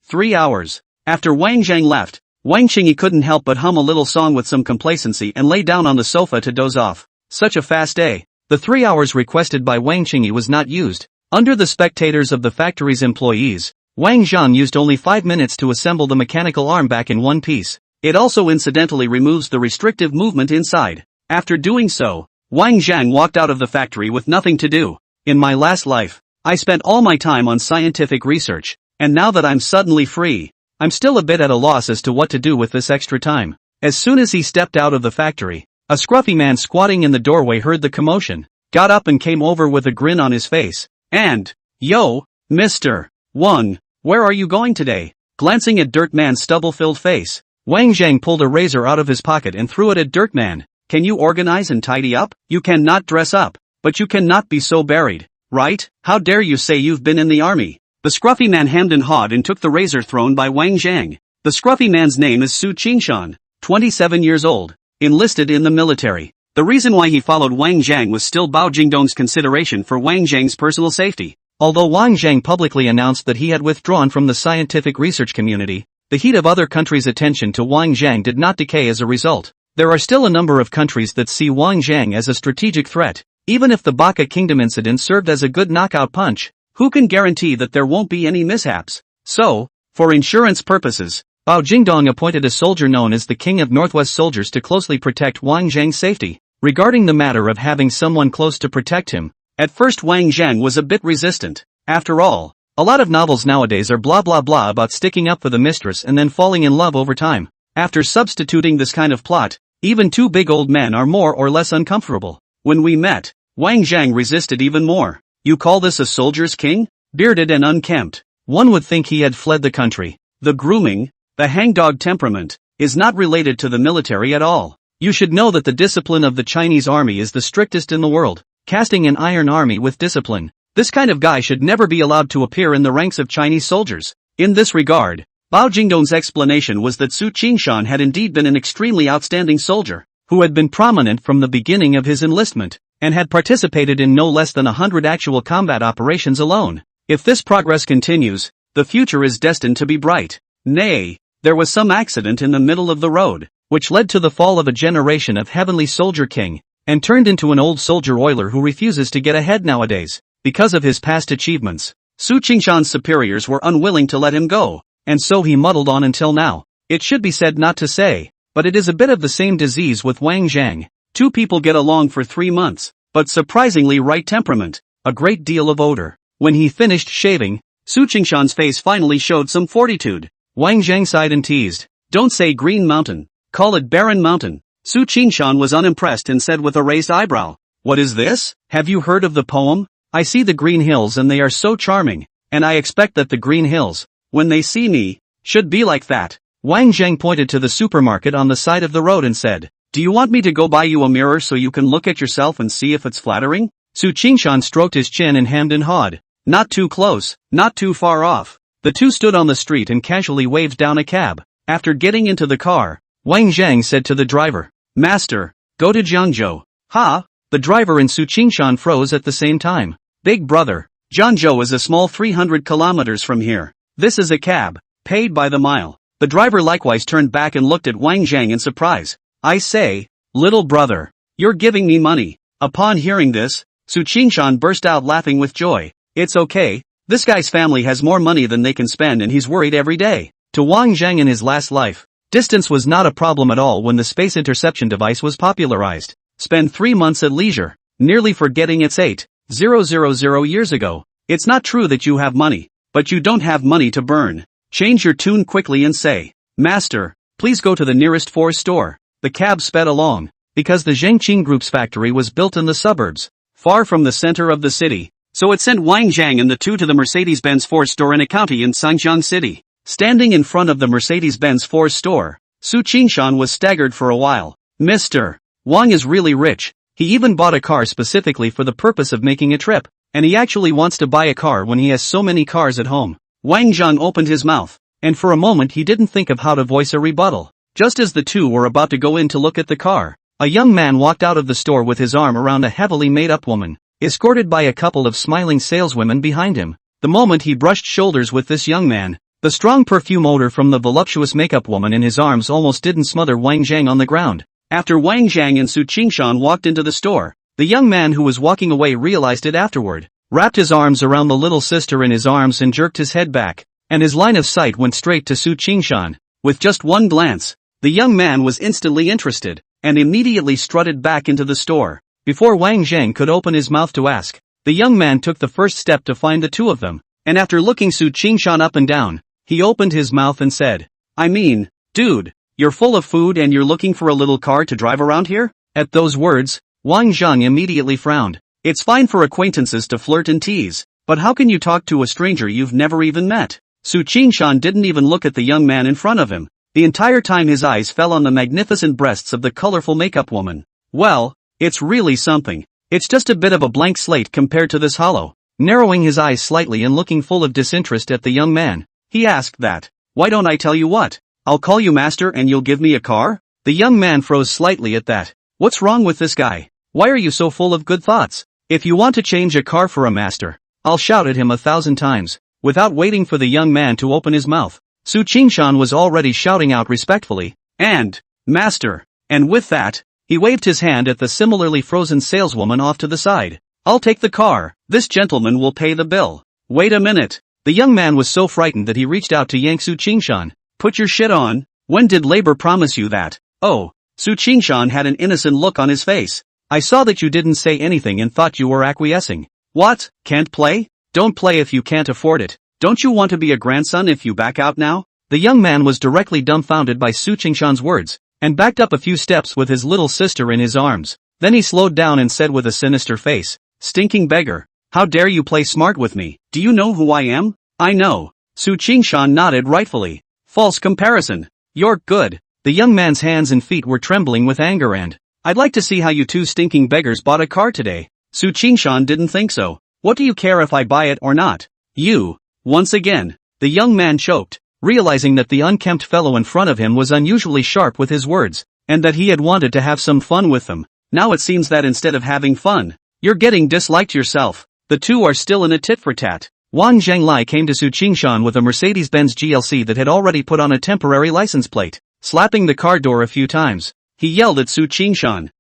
3 hours. After Wang Zheng left, Wang Qingyi couldn't help but hum a little song with some complacency and lay down on the sofa to doze off. Such a fast day. The 3 hours requested by Wang Qingyi was not used. Under the spectators of the factory's employees, Wang Zheng used only 5 minutes to assemble the mechanical arm back in one piece. It also incidentally removes the restrictive movement inside. After doing so, Wang Zheng walked out of the factory with nothing to do. In my last life, I spent all my time on scientific research, and now that I'm suddenly free, I'm still a bit at a loss as to what to do with this extra time. As soon as he stepped out of the factory, a scruffy man squatting in the doorway heard the commotion, got up and came over with a grin on his face, and, Yo, Mr. Wang, where are you going today? Glancing at Dirtman's stubble-filled face, Wang Zheng pulled a razor out of his pocket and threw it at Dirtman. Can you organize and tidy up? You cannot dress up, but you cannot be so buried, right? How dare you say you've been in the army? The scruffy man hemmed and hawed and took the razor thrown by Wang Zheng. The scruffy man's name is Su Qingshan, 27 years old, enlisted in the military. The reason why he followed Wang Zheng was still Bao Jingdong's consideration for Wang Zheng's personal safety. Although Wang Zheng publicly announced that he had withdrawn from the scientific research community, the heat of other countries' attention to Wang Zheng did not decay as a result. There are still a number of countries that see Wang Zheng as a strategic threat. Even if the Baka Kingdom incident served as a good knockout punch, who can guarantee that there won't be any mishaps? So, for insurance purposes, Bao Jingdong appointed a soldier known as the King of Northwest Soldiers to closely protect Wang Zheng's safety. Regarding the matter of having someone close to protect him, at first Wang Zheng was a bit resistant. After all, a lot of novels nowadays are blah blah blah about sticking up for the mistress and then falling in love over time. After substituting this kind of plot, even two big old men are more or less uncomfortable. When we met, Wang Zheng resisted even more. You call this a soldier's king? Bearded and unkempt. One would think he had fled the country. The grooming, the hangdog temperament, is not related to the military at all. You should know that the discipline of the Chinese army is the strictest in the world. Casting an iron army with discipline. This kind of guy should never be allowed to appear in the ranks of Chinese soldiers. In this regard, Bao Jingdong's explanation was that Su Qingshan had indeed been an extremely outstanding soldier, who had been prominent from the beginning of his enlistment, and had participated in no less than 100 actual combat operations alone. If this progress continues, the future is destined to be bright. Nay, there was some accident in the middle of the road, which led to the fall of a generation of heavenly soldier king, and turned into an old soldier oiler who refuses to get ahead nowadays. Because of his past achievements, Su Qingshan's superiors were unwilling to let him go, and so he muddled on until now. It should be said not to say, but it is a bit of the same disease with Wang Zheng. Two people get along for 3 months, but surprisingly right temperament, a great deal of odor. When he finished shaving, Su Qingshan's face finally showed some fortitude. Wang Zheng sighed and teased, Don't say Green Mountain, call it Barren Mountain. Su Qingshan was unimpressed and said with a raised eyebrow, What is this? Have you heard of the poem? I see the green hills and they are so charming, and I expect that the green hills, when they see me, should be like that. Wang Zheng pointed to the supermarket on the side of the road and said, Do you want me to go buy you a mirror so you can look at yourself and see if it's flattering? Su Qingshan stroked his chin and hemmed and hawed. Not too close, not too far off. The two stood on the street and casually waved down a cab. After getting into the car, Wang Zheng said to the driver, Master, go to Jiangzhou. Ha! The driver and Su Qingshan froze at the same time. Big brother, Jiangzhou is a small 300 kilometers from here. This is a cab, paid by the mile. The driver likewise turned back and looked at Wang Zheng in surprise. I say, little brother, you're giving me money. Upon hearing this, Su Qingshan burst out laughing with joy. It's okay, this guy's family has more money than they can spend and he's worried every day. To Wang Zheng in his last life, distance was not a problem at all when the space interception device was popularized. Spend 3 months at leisure, nearly forgetting it's 8,000 years ago. It's not true that you have money, but you don't have money to burn. Change your tune quickly and say, Master, please go to the nearest Ford store. The cab sped along, because the Zhengqing Group's factory was built in the suburbs, far from the center of the city, so it sent Wang Zheng and the two to the Mercedes-Benz Ford store in a county in Sangjiang City. Standing in front of the Mercedes-Benz Ford store, Su Qingshan was staggered for a while. Mr. Wang is really rich. He even bought a car specifically for the purpose of making a trip, and he actually wants to buy a car when he has so many cars at home. Wang Zheng opened his mouth, and for a moment he didn't think of how to voice a rebuttal. Just as the two were about to go in to look at the car, a young man walked out of the store with his arm around a heavily made-up woman, escorted by a couple of smiling saleswomen behind him. The moment he brushed shoulders with this young man, the strong perfume odor from the voluptuous makeup woman in his arms almost didn't smother Wang Zhang on the ground. After Wang Zhang and Su Qingshan walked into the store, the young man who was walking away realized it afterward, wrapped his arms around the little sister in his arms and jerked his head back, and his line of sight went straight to Su Qingshan. With just one glance, the young man was instantly interested, and immediately strutted back into the store. Before Wang Zhang could open his mouth to ask, the young man took the first step to find the two of them, and after looking Su Qingshan up and down, he opened his mouth and said, "I mean, dude, you're full of food and you're looking for a little car to drive around here?" At those words, Wang Zhang immediately frowned. It's fine for acquaintances to flirt and tease, but how can you talk to a stranger you've never even met? Su Qingshan didn't even look at the young man in front of him. The entire time his eyes fell on the magnificent breasts of the colorful makeup woman. Well, it's really something. It's just a bit of a blank slate compared to this hollow. Narrowing his eyes slightly and looking full of disinterest at the young man, he asked that. "Why don't I tell you what? I'll call you master and you'll give me a car?" The young man froze slightly at that. What's wrong with this guy? Why are you so full of good thoughts? If you want to change a car for a master, I'll shout at him 1,000 times. Without waiting for the young man to open his mouth, Su Qingshan was already shouting out respectfully, "And, master," and with that, he waved his hand at the similarly frozen saleswoman off to the side. "I'll take the car, this gentleman will pay the bill." Wait a minute. The young man was so frightened that he reached out to yank Su Qingshan. "Put your shit on, when did labor promise you that?" "Oh." Su Qingshan had an innocent look on his face. "I saw that you didn't say anything and thought you were acquiescing." "What, can't play? Don't play if you can't afford it. Don't you want to be a grandson if you back out now?" The young man was directly dumbfounded by Su Qingshan's words, and backed up a few steps with his little sister in his arms. Then he slowed down and said with a sinister face, "Stinking beggar, how dare you play smart with me? Do you know who I am?" "I know." Su Qingshan nodded rightfully. "False comparison. You're good." The young man's hands and feet were trembling with anger and, "I'd like to see how you two stinking beggars bought a car today." Su Qingshan didn't think so. "What do you care if I buy it or not? You." Once again, the young man choked, realizing that the unkempt fellow in front of him was unusually sharp with his words, and that he had wanted to have some fun with them. Now it seems that instead of having fun, you're getting disliked yourself. The two are still in a tit-for-tat. Wang Zhenglai came to Su Qingshan with a Mercedes-Benz GLC that had already put on a temporary license plate. Slapping the car door a few times, he yelled at Su Qingshan,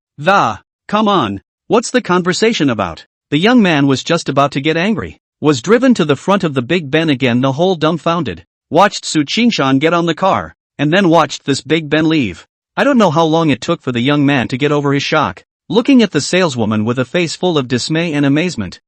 come on, what's the conversation about?" The young man was just about to get angry, was driven to the front of the Big Ben again, the whole dumbfounded, watched Su Qingshan get on the car, and then watched this Big Ben leave. I don't know how long it took for the young man to get over his shock, looking at the saleswoman with a face full of dismay and amazement.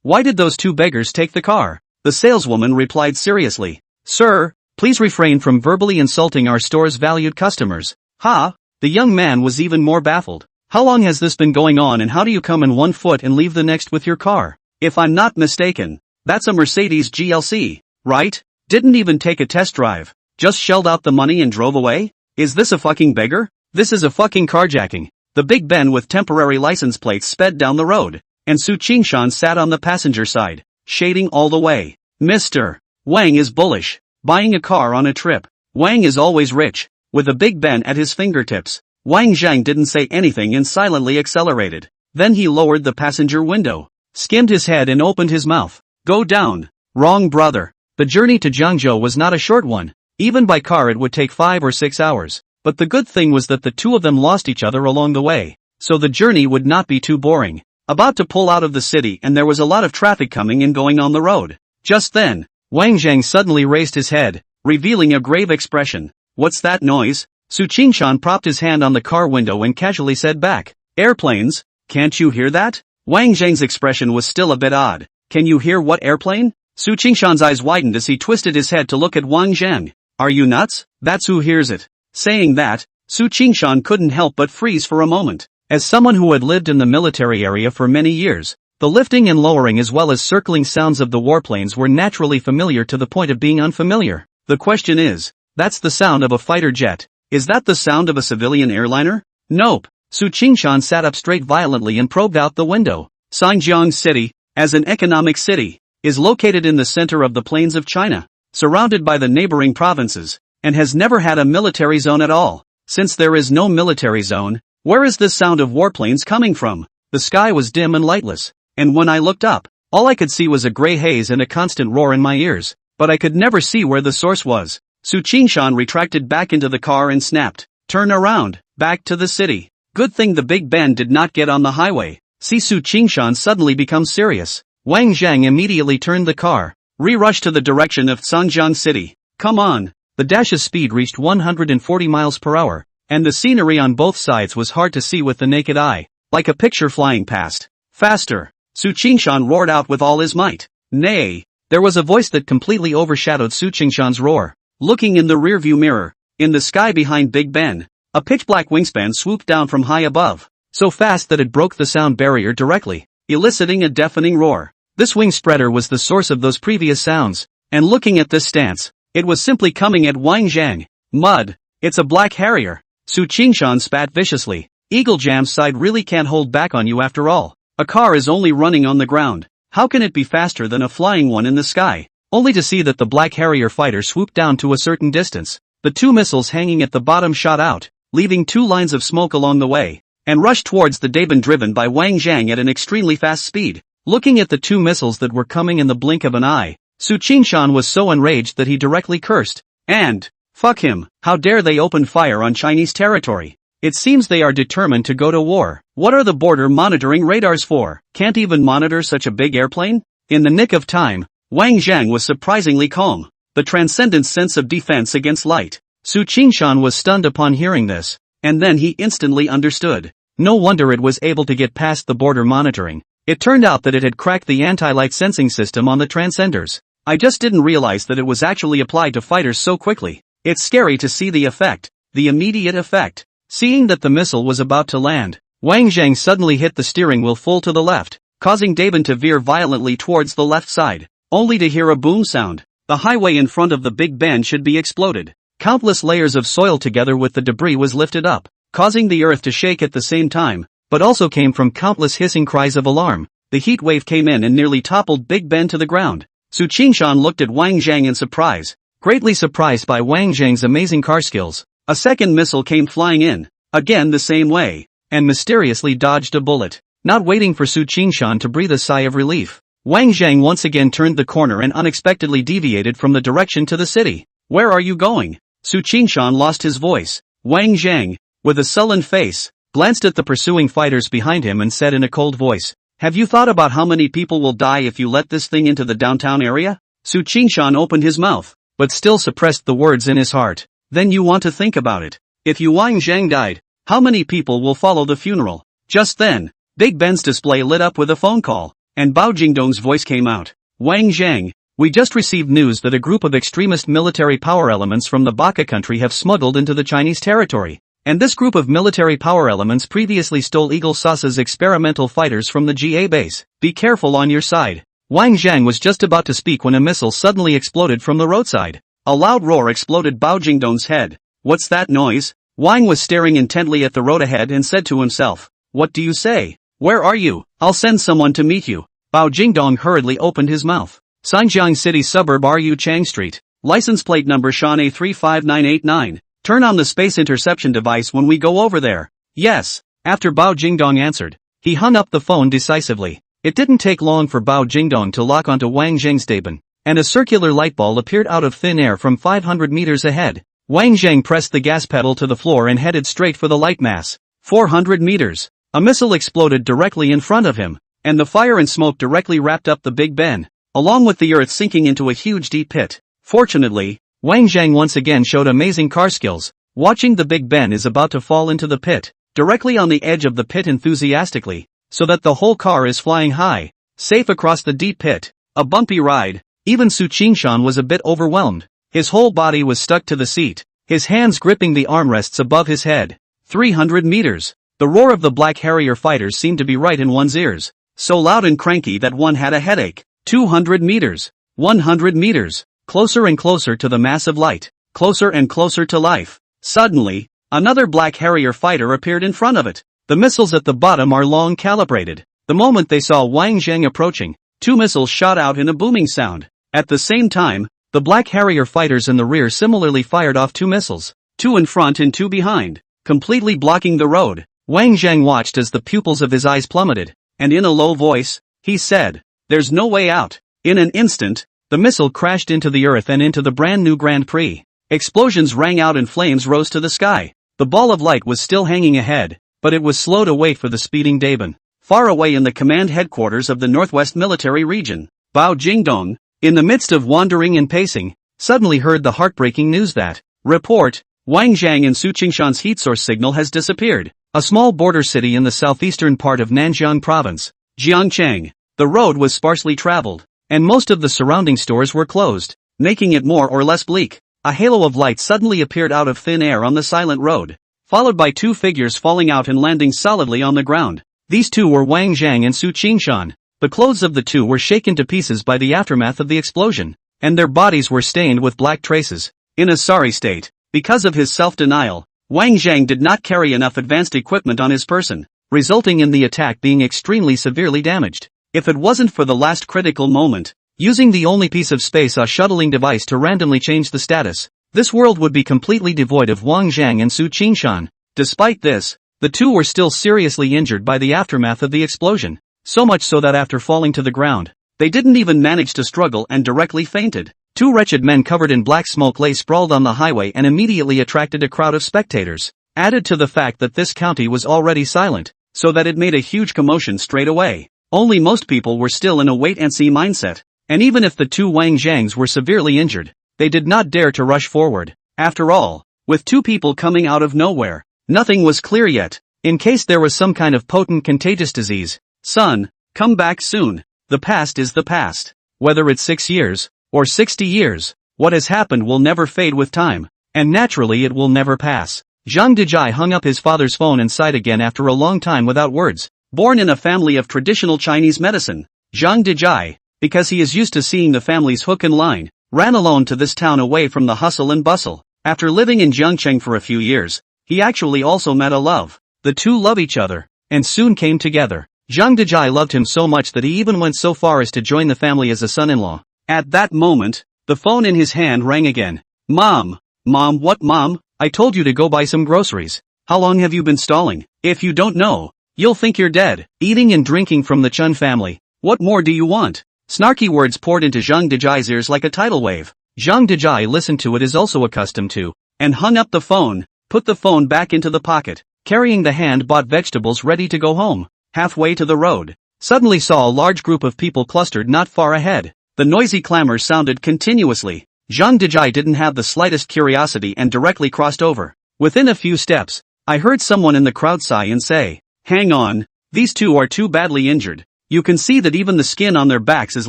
Why did those two beggars take the car?" The saleswoman replied seriously, "Sir, please refrain from verbally insulting our store's valued customers." The young man was even more baffled. "How long has this been going on and how do you come in one foot and leave the next with your car? If I'm not mistaken, that's a Mercedes GLC, right? Didn't even take a test drive, just shelled out the money and drove away? Is this a fucking beggar? This is a fucking carjacking." The Big Ben with temporary license plates sped down the road, and Su Qingshan sat on the passenger side, shading all the way. "Mr. Wang is bullish. Buying a car on a trip. Wang is always rich." With a Big Ben at his fingertips, Wang Zhang didn't say anything and silently accelerated. Then he lowered the passenger window, skimmed his head and opened his mouth. "Go down." Wrong, brother. The journey to Jiangzhou was not a short one. Even by car it would take 5 or 6 hours. But the good thing was that the two of them lost each other along the way, so the journey would not be too boring. About to pull out of the city and there was a lot of traffic coming and going on the road. Just then, Wang Zhang suddenly raised his head, revealing a grave expression. "What's that noise?" Su Qingshan propped his hand on the car window and casually said back, "Airplanes, can't you hear that?" Wang Zhang's expression was still a bit odd. "Can you hear what airplane?" Su Qingshan's eyes widened as he twisted his head to look at Wang Zhang. "Are you nuts? That's who hears it." Saying that, Su Qingshan couldn't help but freeze for a moment. As someone who had lived in the military area for many years, the lifting and lowering as well as circling sounds of the warplanes were naturally familiar to the point of being unfamiliar. The question is, that's the sound of a fighter jet. Is that the sound of a civilian airliner? Nope. Su Qingshan sat up straight violently and probed out the window. Xinjiang City, as an economic city, is located in the center of the plains of China. surrounded by the neighboring provinces, and has never had a military zone at all. Since there is no military zone, where is this sound of warplanes coming from? The sky was dim and lightless, and when I looked up, all I could see was a gray haze and a constant roar in my ears, but I could never see where the source was. Su Qingshan retracted back into the car and snapped, "Turn around, back to the city." Good thing the Big Ben did not get on the highway. See Su Qingshan suddenly become serious. Wang Zhang immediately turned the car, rushed to the direction of Zhangjiang City. Come on. The dash's speed reached 140 miles per hour, and the scenery on both sides was hard to see with the naked eye, like a picture flying past. Faster! Su Qingshan roared out with all his might. Nay! There was a voice that completely overshadowed Su Qingshan's roar. Looking in the rearview mirror, in the sky behind Big Ben, a pitch-black wingspan swooped down from high above, so fast that it broke the sound barrier directly, eliciting a deafening roar. This wing spreader was the source of those previous sounds, and looking at this stance, it was simply coming at Wang Zhang. Mud! It's a black harrier! Su Qingshan spat viciously. Eagle Jam's side really can't hold back on you after all. A car is only running on the ground. How can it be faster than a flying one in the sky? Only to see that the black harrier fighter swooped down to a certain distance. The two missiles hanging at the bottom shot out, leaving two lines of smoke along the way, and rushed towards the Daban driven by Wang Zhang at an extremely fast speed. Looking at the two missiles that were coming in the blink of an eye, Su Qingshan was so enraged that he directly cursed. And, fuck him, how dare they open fire on Chinese territory? It seems they are determined to go to war. What are the border monitoring radars for? Can't even monitor such a big airplane? In the nick of time, Wang Zhang was surprisingly calm. The transcendent sense of defense against light. Su Qingshan was stunned upon hearing this, and then he instantly understood. No wonder it was able to get past the border monitoring. It turned out that it had cracked the anti-light sensing system on the transcenders. I just didn't realize that it was actually applied to fighters so quickly. It's scary to see the effect, the immediate effect. Seeing that the missile was about to land, Wang Zhang suddenly hit the steering wheel full to the left, causing Daban to veer violently towards the left side, only to hear a boom sound. The highway in front of the Big Ben should be exploded. Countless layers of soil together with the debris was lifted up, causing the earth to shake at the same time, but also came from countless hissing cries of alarm. The heat wave came in and nearly toppled Big Ben to the ground. Su Qingshan looked at Wang Zhang in surprise, greatly surprised by Wang Zhang's amazing car skills. A second missile came flying in, again the same way, and mysteriously dodged a bullet. Not waiting for Su Qingshan to breathe a sigh of relief, Wang Zhang once again turned the corner and unexpectedly deviated from the direction to the city. Where are you going? Su Qingshan lost his voice. Wang Zhang, with a sullen face, glanced at the pursuing fighters behind him and said in a cold voice, "Have you thought about how many people will die if you let this thing into the downtown area?" Su Qingshan opened his mouth, but still suppressed the words in his heart. Then you want to think about it. If you Wang Zhang died, how many people will follow the funeral? Just then, Big Ben's display lit up with a phone call, and Bao Jingdong's voice came out. Wang Zhang, we just received news that a group of extremist military power elements from the Baka country have smuggled into the Chinese territory. And this group of military power elements previously stole Eagle Sauce's experimental fighters from the GA base. Be careful on your side. Wang Zhang was just about to speak when a missile suddenly exploded from the roadside. A loud roar exploded Bao Jingdong's head. What's that noise? Wang was staring intently at the road ahead and said to himself, what do you say? Where are you? I'll send someone to meet you. Bao Jingdong hurriedly opened his mouth. Zhangjiang City Suburb RU Chang Street. License plate number Sean A35989. Turn on the space interception device when we go over there. Yes. After Bao Jingdong answered, he hung up the phone decisively. It didn't take long for Bao Jingdong to lock onto Wang Zhang's Daban, and a circular light ball appeared out of thin air from 500 meters ahead. Wang Zhang pressed the gas pedal to the floor and headed straight for the light mass. 400 meters. A missile exploded directly in front of him, and the fire and smoke directly wrapped up the Big Ben, along with the earth sinking into a huge deep pit. Fortunately, Wang Zhang once again showed amazing car skills. Watching the Big Ben is about to fall into the pit, directly on the edge of the pit enthusiastically, so that the whole car is flying high, safe across the deep pit. A bumpy ride. Even Su Qingshan was a bit overwhelmed. His whole body was stuck to the seat, his hands gripping the armrests above his head. 300 meters. The roar of the Black Harrier fighters seemed to be right in one's ears, so loud and cranky that one had a headache. 200 meters. 100 meters. Closer and closer to the massive light, closer and closer to life. Suddenly, another Black Harrier fighter appeared in front of it. The missiles at the bottom are long calibrated. The moment they saw Wang Zhang approaching, two missiles shot out in a booming sound. At the same time, The Black Harrier fighters in the rear similarly fired off 2 missiles, 2 in front and 2 behind, completely blocking the road. Wang Zhang watched as the pupils of his eyes plummeted, and in a low voice, he said, "There's no way out." In an instant, the missile crashed into the earth and into the brand new Grand Prix. Explosions rang out and flames rose to the sky. The ball of light was still hanging ahead, but it was slow to wait for the speeding Daban. Far away in the command headquarters of the Northwest Military Region, Bao Jingdong, in the midst of wandering and pacing, suddenly heard the heartbreaking news that, report, Wang Zhang and Su Qingshan's heat source signal has disappeared. A small border city in the southeastern part of Nanjiang province, Jiangcheng. The road was sparsely traveled, and most of the surrounding stores were closed, making it more or less bleak. A halo of light suddenly appeared out of thin air on the silent road, followed by 2 figures falling out and landing solidly on the ground. These 2 were Wang Zhang and Su Qingshan. The clothes of the 2 were shaken to pieces by the aftermath of the explosion, and their bodies were stained with black traces. In a sorry state, because of his self-denial, Wang Zhang did not carry enough advanced equipment on his person, resulting in the attack being extremely severely damaged. If it wasn't for the last critical moment, using the only piece of space a shuttling device to randomly change the status, this world would be completely devoid of Wang Zhang and Su Qingshan. Despite this, the 2 were still seriously injured by the aftermath of the explosion, so much so that after falling to the ground, they didn't even manage to struggle and directly fainted. 2 wretched men covered in black smoke lay sprawled on the highway and immediately attracted a crowd of spectators, added to the fact that this county was already silent, so that it made a huge commotion straight away. Only most people were still in a wait-and-see mindset, and even if the 2 Wang Zhangs were severely injured, they did not dare to rush forward. After all, with 2 people coming out of nowhere, nothing was clear yet. In case there was some kind of potent contagious disease, son, come back soon. The past is the past. Whether it's 6 years, or 60 years, what has happened will never fade with time, and naturally it will never pass. Zhang Dejai hung up his father's phone and sighed again after a long time without words. Born in a family of traditional Chinese medicine, Zhang Dejai, because he is used to seeing the family's hook and line, ran alone to this town away from the hustle and bustle. After living in Jiangcheng for a few years, he actually also met a love. The 2 love each other, and soon came together. Zhang Dejai loved him so much that he even went so far as to join the family as a son-in-law. At that moment, the phone in his hand rang again. Mom, what mom? I told you to go buy some groceries. How long have you been stalling? If you don't know, you'll think you're dead. Eating and drinking from the Chun family. What more do you want? Snarky words poured into Zhang Dejai's ears like a tidal wave. Zhang Dejai listened to it as also accustomed to, and hung up the phone, put the phone back into the pocket, carrying the hand-bought vegetables ready to go home. Halfway to the road, suddenly saw a large group of people clustered not far ahead. The noisy clamor sounded continuously. Zhang Dejai didn't have the slightest curiosity and directly crossed over. Within a few steps, I heard someone in the crowd sigh and say, "Hang on, these 2 are too badly injured. You can see that even the skin on their backs is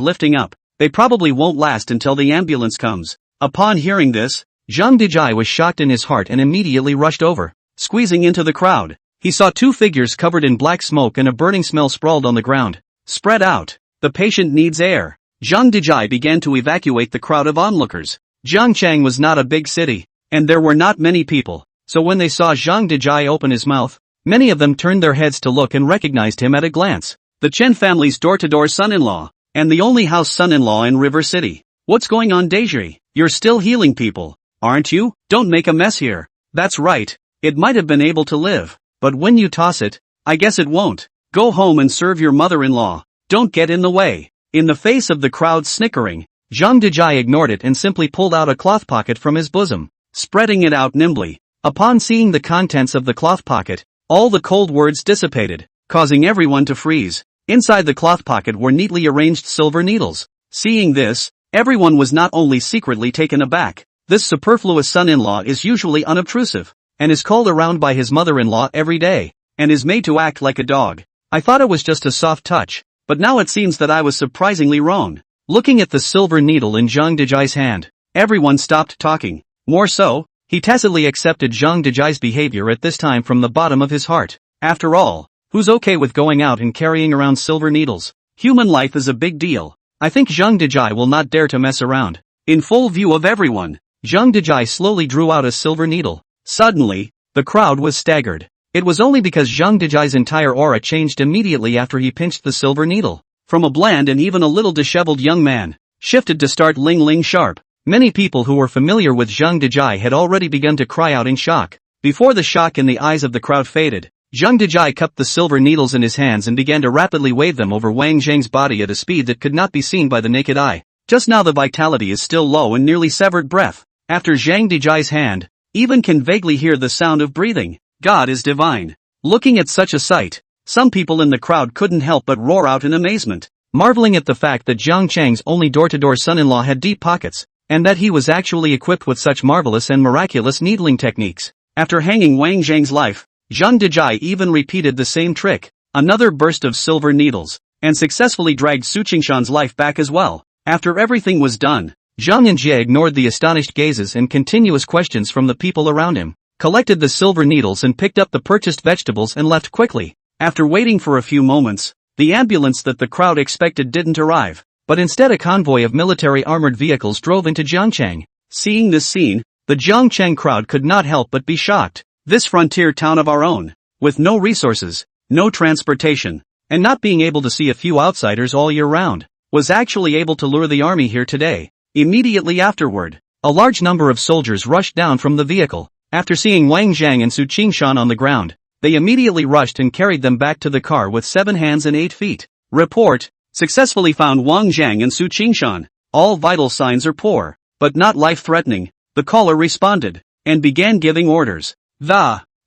lifting up. They probably won't last until the ambulance comes." Upon hearing this, Zhang Dejai was shocked in his heart and immediately rushed over. Squeezing into the crowd, he saw 2 figures covered in black smoke and a burning smell sprawled on the ground. Spread out. The patient needs air. Zhang Dejai began to evacuate the crowd of onlookers. Jiangcheng was not a big city, and there were not many people, so when they saw Zhang Dejai open his mouth, many of them turned their heads to look and recognized him at a glance. The Chen family's door-to-door son-in-law, and the only house son-in-law in River City. What's going on, Deji? You're still healing people, aren't you? Don't make a mess here. That's right, it might have been able to live. But when you toss it, I guess it won't. Go home and serve your mother-in-law. Don't get in the way. In the face of the crowd snickering, Zhang Dejai ignored it and simply pulled out a cloth pocket from his bosom, spreading it out nimbly. Upon seeing the contents of the cloth pocket, all the cold words dissipated, causing everyone to freeze. Inside the cloth pocket were neatly arranged silver needles. Seeing this, everyone was not only secretly taken aback. This superfluous son-in-law is usually unobtrusive, and is called around by his mother-in-law every day, and is made to act like a dog. I thought it was just a soft touch, but now it seems that I was surprisingly wrong. Looking at the silver needle in Zhang Dejai's hand, everyone stopped talking. More so, he tacitly accepted Zhang Dejai's behavior at this time from the bottom of his heart. After all, who's okay with going out and carrying around silver needles? Human life is a big deal. I think Zhang Dejai will not dare to mess around. In full view of everyone, Zhang Dejai slowly drew out a silver needle. Suddenly, the crowd was staggered. It was only because Zhang Dejai's entire aura changed immediately after he pinched the silver needle. From a bland and even a little disheveled young man, shifted to start ling-ling sharp. Many people who were familiar with Zhang Dejai had already begun to cry out in shock. Before the shock in the eyes of the crowd faded, Zhang Dejai cupped the silver needles in his hands and began to rapidly wave them over Wang Zhang's body at a speed that could not be seen by the naked eye. Just now the vitality is still low and nearly severed breath. After Zhang Dejai's hand, even can vaguely hear the sound of breathing. God is divine. Looking at such a sight, some people in the crowd couldn't help but roar out in amazement, marveling at the fact that Zhang Chang's only door-to-door son-in-law had deep pockets, and that he was actually equipped with such marvelous and miraculous needling techniques. After hanging Wang Zhang's life, Zhang Dejai even repeated the same trick, another burst of silver needles, and successfully dragged Su Qingshan's life back as well. After everything was done, Zhang Yanjie ignored the astonished gazes and continuous questions from the people around him, collected the silver needles and picked up the purchased vegetables and left quickly. After waiting for a few moments, the ambulance that the crowd expected didn't arrive, but instead a convoy of military armored vehicles drove into Jiangcheng. Seeing this scene, the Jiangcheng crowd could not help but be shocked. This frontier town of our own, with no resources, no transportation, and not being able to see a few outsiders all year round, was actually able to lure the army here today. Immediately afterward, a large number of soldiers rushed down from the vehicle. After seeing Wang Zhang and Su Qingshan on the ground, they immediately rushed and carried them back to the car with 7 hands and 8 feet. Report, successfully found Wang Zhang and Su Qingshan. All vital signs are poor, but not life-threatening, the caller responded, and began giving orders.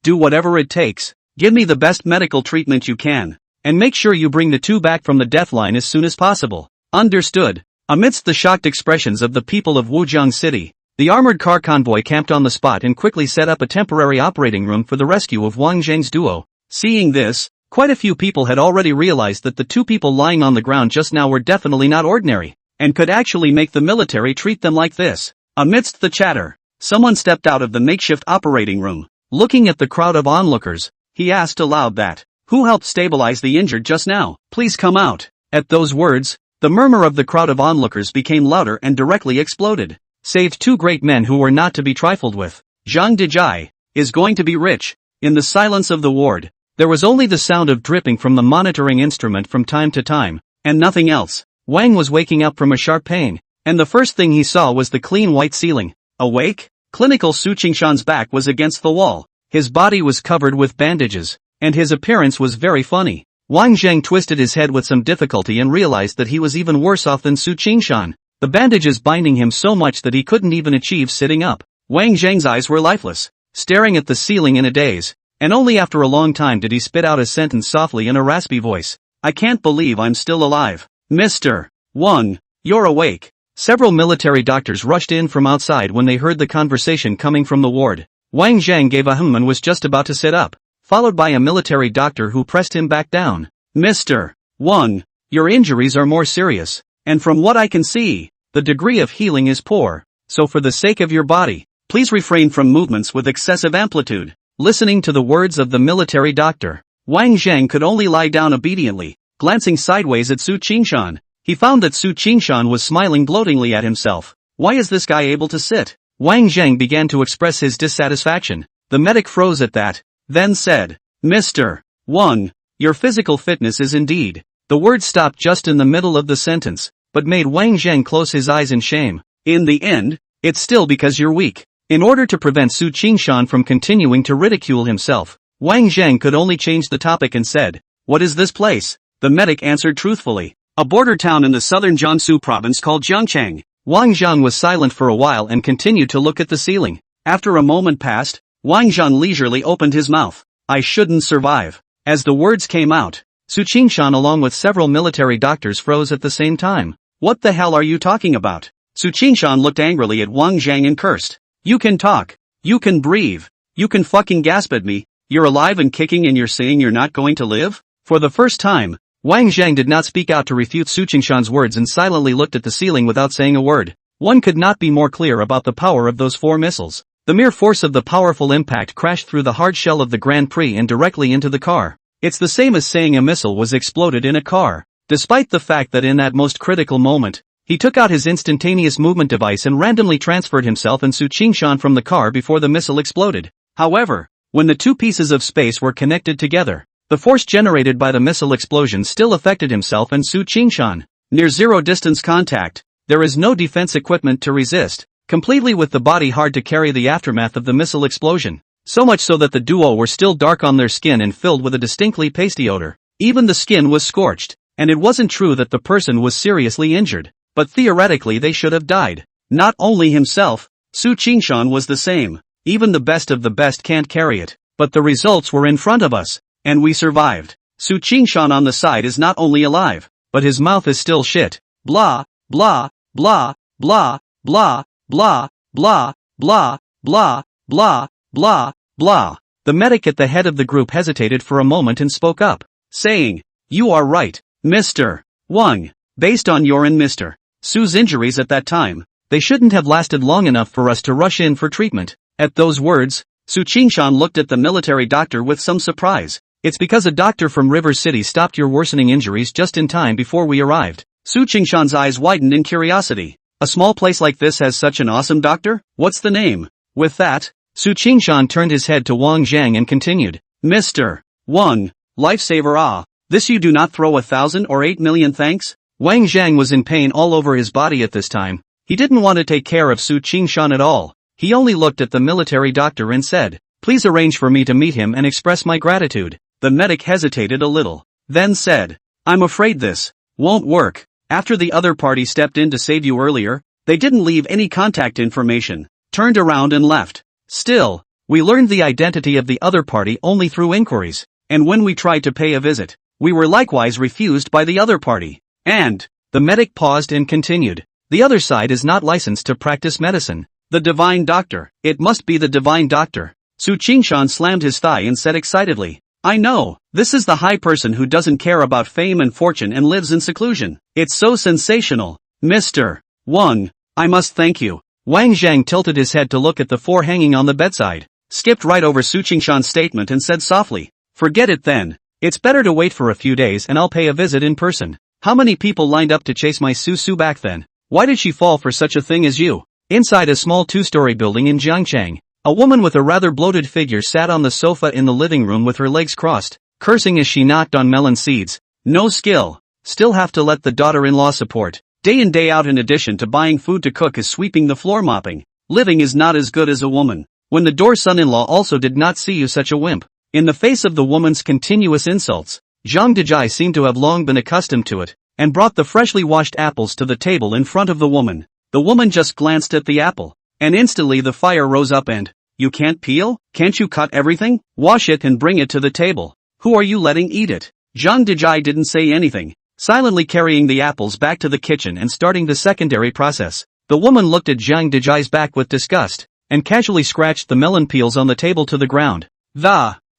Do whatever it takes, give me the best medical treatment you can, and make sure you bring the 2 back from the death line as soon as possible. Understood. Amidst the shocked expressions of the people of Wujiang City, the armored car convoy camped on the spot and quickly set up a temporary operating room for the rescue of Wang Zhang's duo. Seeing this, quite a few people had already realized that the 2 people lying on the ground just now were definitely not ordinary, and could actually make the military treat them like this. Amidst the chatter, someone stepped out of the makeshift operating room. Looking at the crowd of onlookers, he asked aloud that, "Who helped stabilize the injured just now? Please come out." At those words, the murmur of the crowd of onlookers became louder and directly exploded. Saved 2 great men who were not to be trifled with. Zhang Dejai is going to be rich. In the silence of the ward, there was only the sound of dripping from the monitoring instrument from time to time, and nothing else. Wang was waking up from a sharp pain, and the first thing he saw was the clean white ceiling. Awake? Clinical Su Qingshan's back was against the wall, his body was covered with bandages, and his appearance was very funny. Wang Zhang twisted his head with some difficulty and realized that he was even worse off than Su Qingshan, the bandages binding him so much that he couldn't even achieve sitting up. Wang Zhang's eyes were lifeless, staring at the ceiling in a daze, and only after a long time did he spit out a sentence softly in a raspy voice. "I can't believe I'm still alive. Mr. Wang, you're awake." Several military doctors rushed in from outside when they heard the conversation coming from the ward. Wang Zhang gave a and was just about to sit up, followed by a military doctor who pressed him back down. "Mr. Wang, your injuries are more serious, and from what I can see, the degree of healing is poor, so for the sake of your body, please refrain from movements with excessive amplitude." Listening to the words of the military doctor, Wang Zhang could only lie down obediently. Glancing sideways at Su Qingshan, he found that Su Qingshan was smiling gloatingly at himself. Why is this guy able to sit? Wang Zhang began to express his dissatisfaction. The medic froze at that, then said, "Mr. Wang, your physical fitness is indeed." The word stopped just in the middle of the sentence, but made Wang Zhang close his eyes in shame. "In the end, it's still because you're weak." In order to prevent Su Qingshan from continuing to ridicule himself, Wang Zhang could only change the topic and said, "What is this place?" The medic answered truthfully, "A border town in the southern Jiangsu province called Jiangcheng." Wang Zhang was silent for a while and continued to look at the ceiling. After a moment passed, Wang Zhang leisurely opened his mouth. "I shouldn't survive." As the words came out, Su Qingshan along with several military doctors froze at the same time. "What the hell are you talking about?" Su Qingshan looked angrily at Wang Zhang and cursed. "You can talk. You can breathe. You can fucking gasp at me. You're alive and kicking and you're saying you're not going to live?" For the first time, Wang Zhang did not speak out to refute Su Qingshan's words and silently looked at the ceiling without saying a word. One could not be more clear about the power of those 4 missiles. The mere force of the powerful impact crashed through the hard shell of the Grand Prix and directly into the car. It's the same as saying a missile was exploded in a car. Despite the fact that in that most critical moment, he took out his instantaneous movement device and randomly transferred himself and Su Qingshan from the car before the missile exploded. However, when the 2 pieces of space were connected together, the force generated by the missile explosion still affected himself and Su Qingshan. Near zero distance contact, There is no defense equipment to resist, completely with the body hard to carry the aftermath of the missile explosion. So much so that the duo were still dark on their skin and filled with a distinctly pasty odor. Even the skin was scorched, and it wasn't true that the person was seriously injured, but theoretically they should have died. Not only himself, Su Qingshan was the same. Even the best of the best can't carry it. But the results were in front of us, and we survived. Su Qingshan on the side is not only alive, but his mouth is still shit. Blah, blah, blah, blah, blah, blah, blah, blah, blah, blah, blah, blah. The medic at the head of the group hesitated for a moment and spoke up, saying, "You are right, Mr. Wang. Based on your and Mr. Su's injuries at that time, they shouldn't have lasted long enough for us to rush in for treatment." At those words, Su Qingshan looked at the military doctor with some surprise. "It's because a doctor from River City stopped your worsening injuries just in time before we arrived." Su Qingshan's eyes widened in curiosity. "A small place like this has such an awesome doctor? What's the name?" With that, Su Qingshan turned his head to Wang Zhang and continued, "Mr. Wang, Lifesaver this you do not throw 1,000 or 8 million thanks?" Wang Zhang was in pain all over his body at this time. He didn't want to take care of Su Qingshan at all. He only looked at the military doctor and said, "Please arrange for me to meet him and express my gratitude." The medic hesitated a little, then said, "I'm afraid this won't work. After the other party stepped in to save you earlier, they didn't leave any contact information, turned around and left. Still, we learned the identity of the other party only through inquiries, and when we tried to pay a visit, we were likewise refused by the other party. And," the medic paused and continued, "the other side is not licensed to practice medicine. The divine doctor, it must be the divine doctor." Su Qingshan slammed his thigh and said excitedly, "I know, this is the high person who doesn't care about fame and fortune and lives in seclusion. It's so sensational. Mr. Wang, I must thank you." Wang Zhang tilted his head to look at the four hanging on the bedside, skipped right over Su Qingshan's statement and said softly, "Forget it then. It's better to wait for a few days and I'll pay a visit in person. How many people lined up to chase my Su back then? Why did she fall for such a thing as you?" Inside a small two-story building in Jiangchang, a woman with a rather bloated figure sat on the sofa in the living room with her legs crossed, cursing as she knocked on melon seeds. No skill. Still have to let the daughter-in-law support. Day in day out in addition to buying food to cook is sweeping the floor mopping. Living is not as good as a woman. When the door son-in-law also did not see you such a wimp. In the face of the woman's continuous insults, Zhang Dejai seemed to have long been accustomed to it, and brought the freshly washed apples to the table in front of the woman. The woman just glanced at the apple, and instantly the fire rose up and, "You can't peel? Can't you cut everything? Wash it and bring it to the table. Who are you letting eat it?" Zhang Dejai didn't say anything, silently carrying the apples back to the kitchen and starting the secondary process. The woman looked at Zhang Dejai's back with disgust, and casually scratched the melon peels on the table to the ground.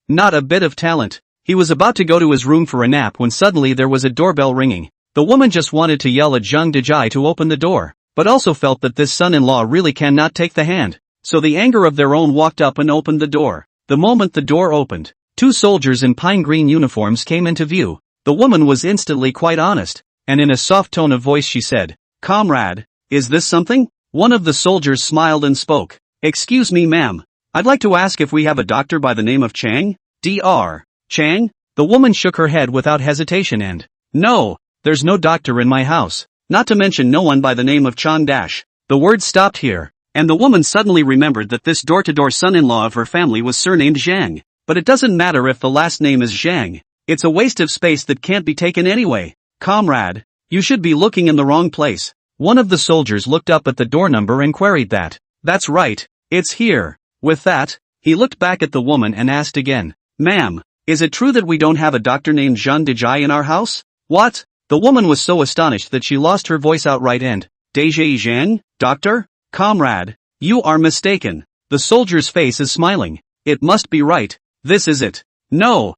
Not a bit of talent. He was about to go to his room for a nap when suddenly there was a doorbell ringing. The woman just wanted to yell at Zhang Dejai to open the door, but also felt that this son-in-law really cannot take the hand. So the anger of their own walked up and opened the door. The moment the door opened, two soldiers in pine green uniforms came into view. The woman was instantly quite honest, and in a soft tone of voice she said, "Comrade, is this something?" One of the soldiers smiled and spoke. "Excuse me ma'am, I'd like to ask if we have a doctor by the name of Chang?" Dr. Chang? The woman shook her head without hesitation and, "No, there's no doctor in my house, not to mention no one by the name of Chang dash." The words stopped here, and the woman suddenly remembered that this door-to-door son-in-law of her family was surnamed Zhang. But it doesn't matter if the last name is Zhang. It's a waste of space that can't be taken anyway. "Comrade, you should be looking in the wrong place." One of the soldiers looked up at the door number and queried that. "That's right, it's here." With that, he looked back at the woman and asked again, "Ma'am, is it true that we don't have a doctor named Zhang Dejai in our house?" "What?" The woman was so astonished that she lost her voice outright and, "Dejai Zhang, doctor? Comrade, you are mistaken. The soldier's face is smiling. It must be right. This is it." No,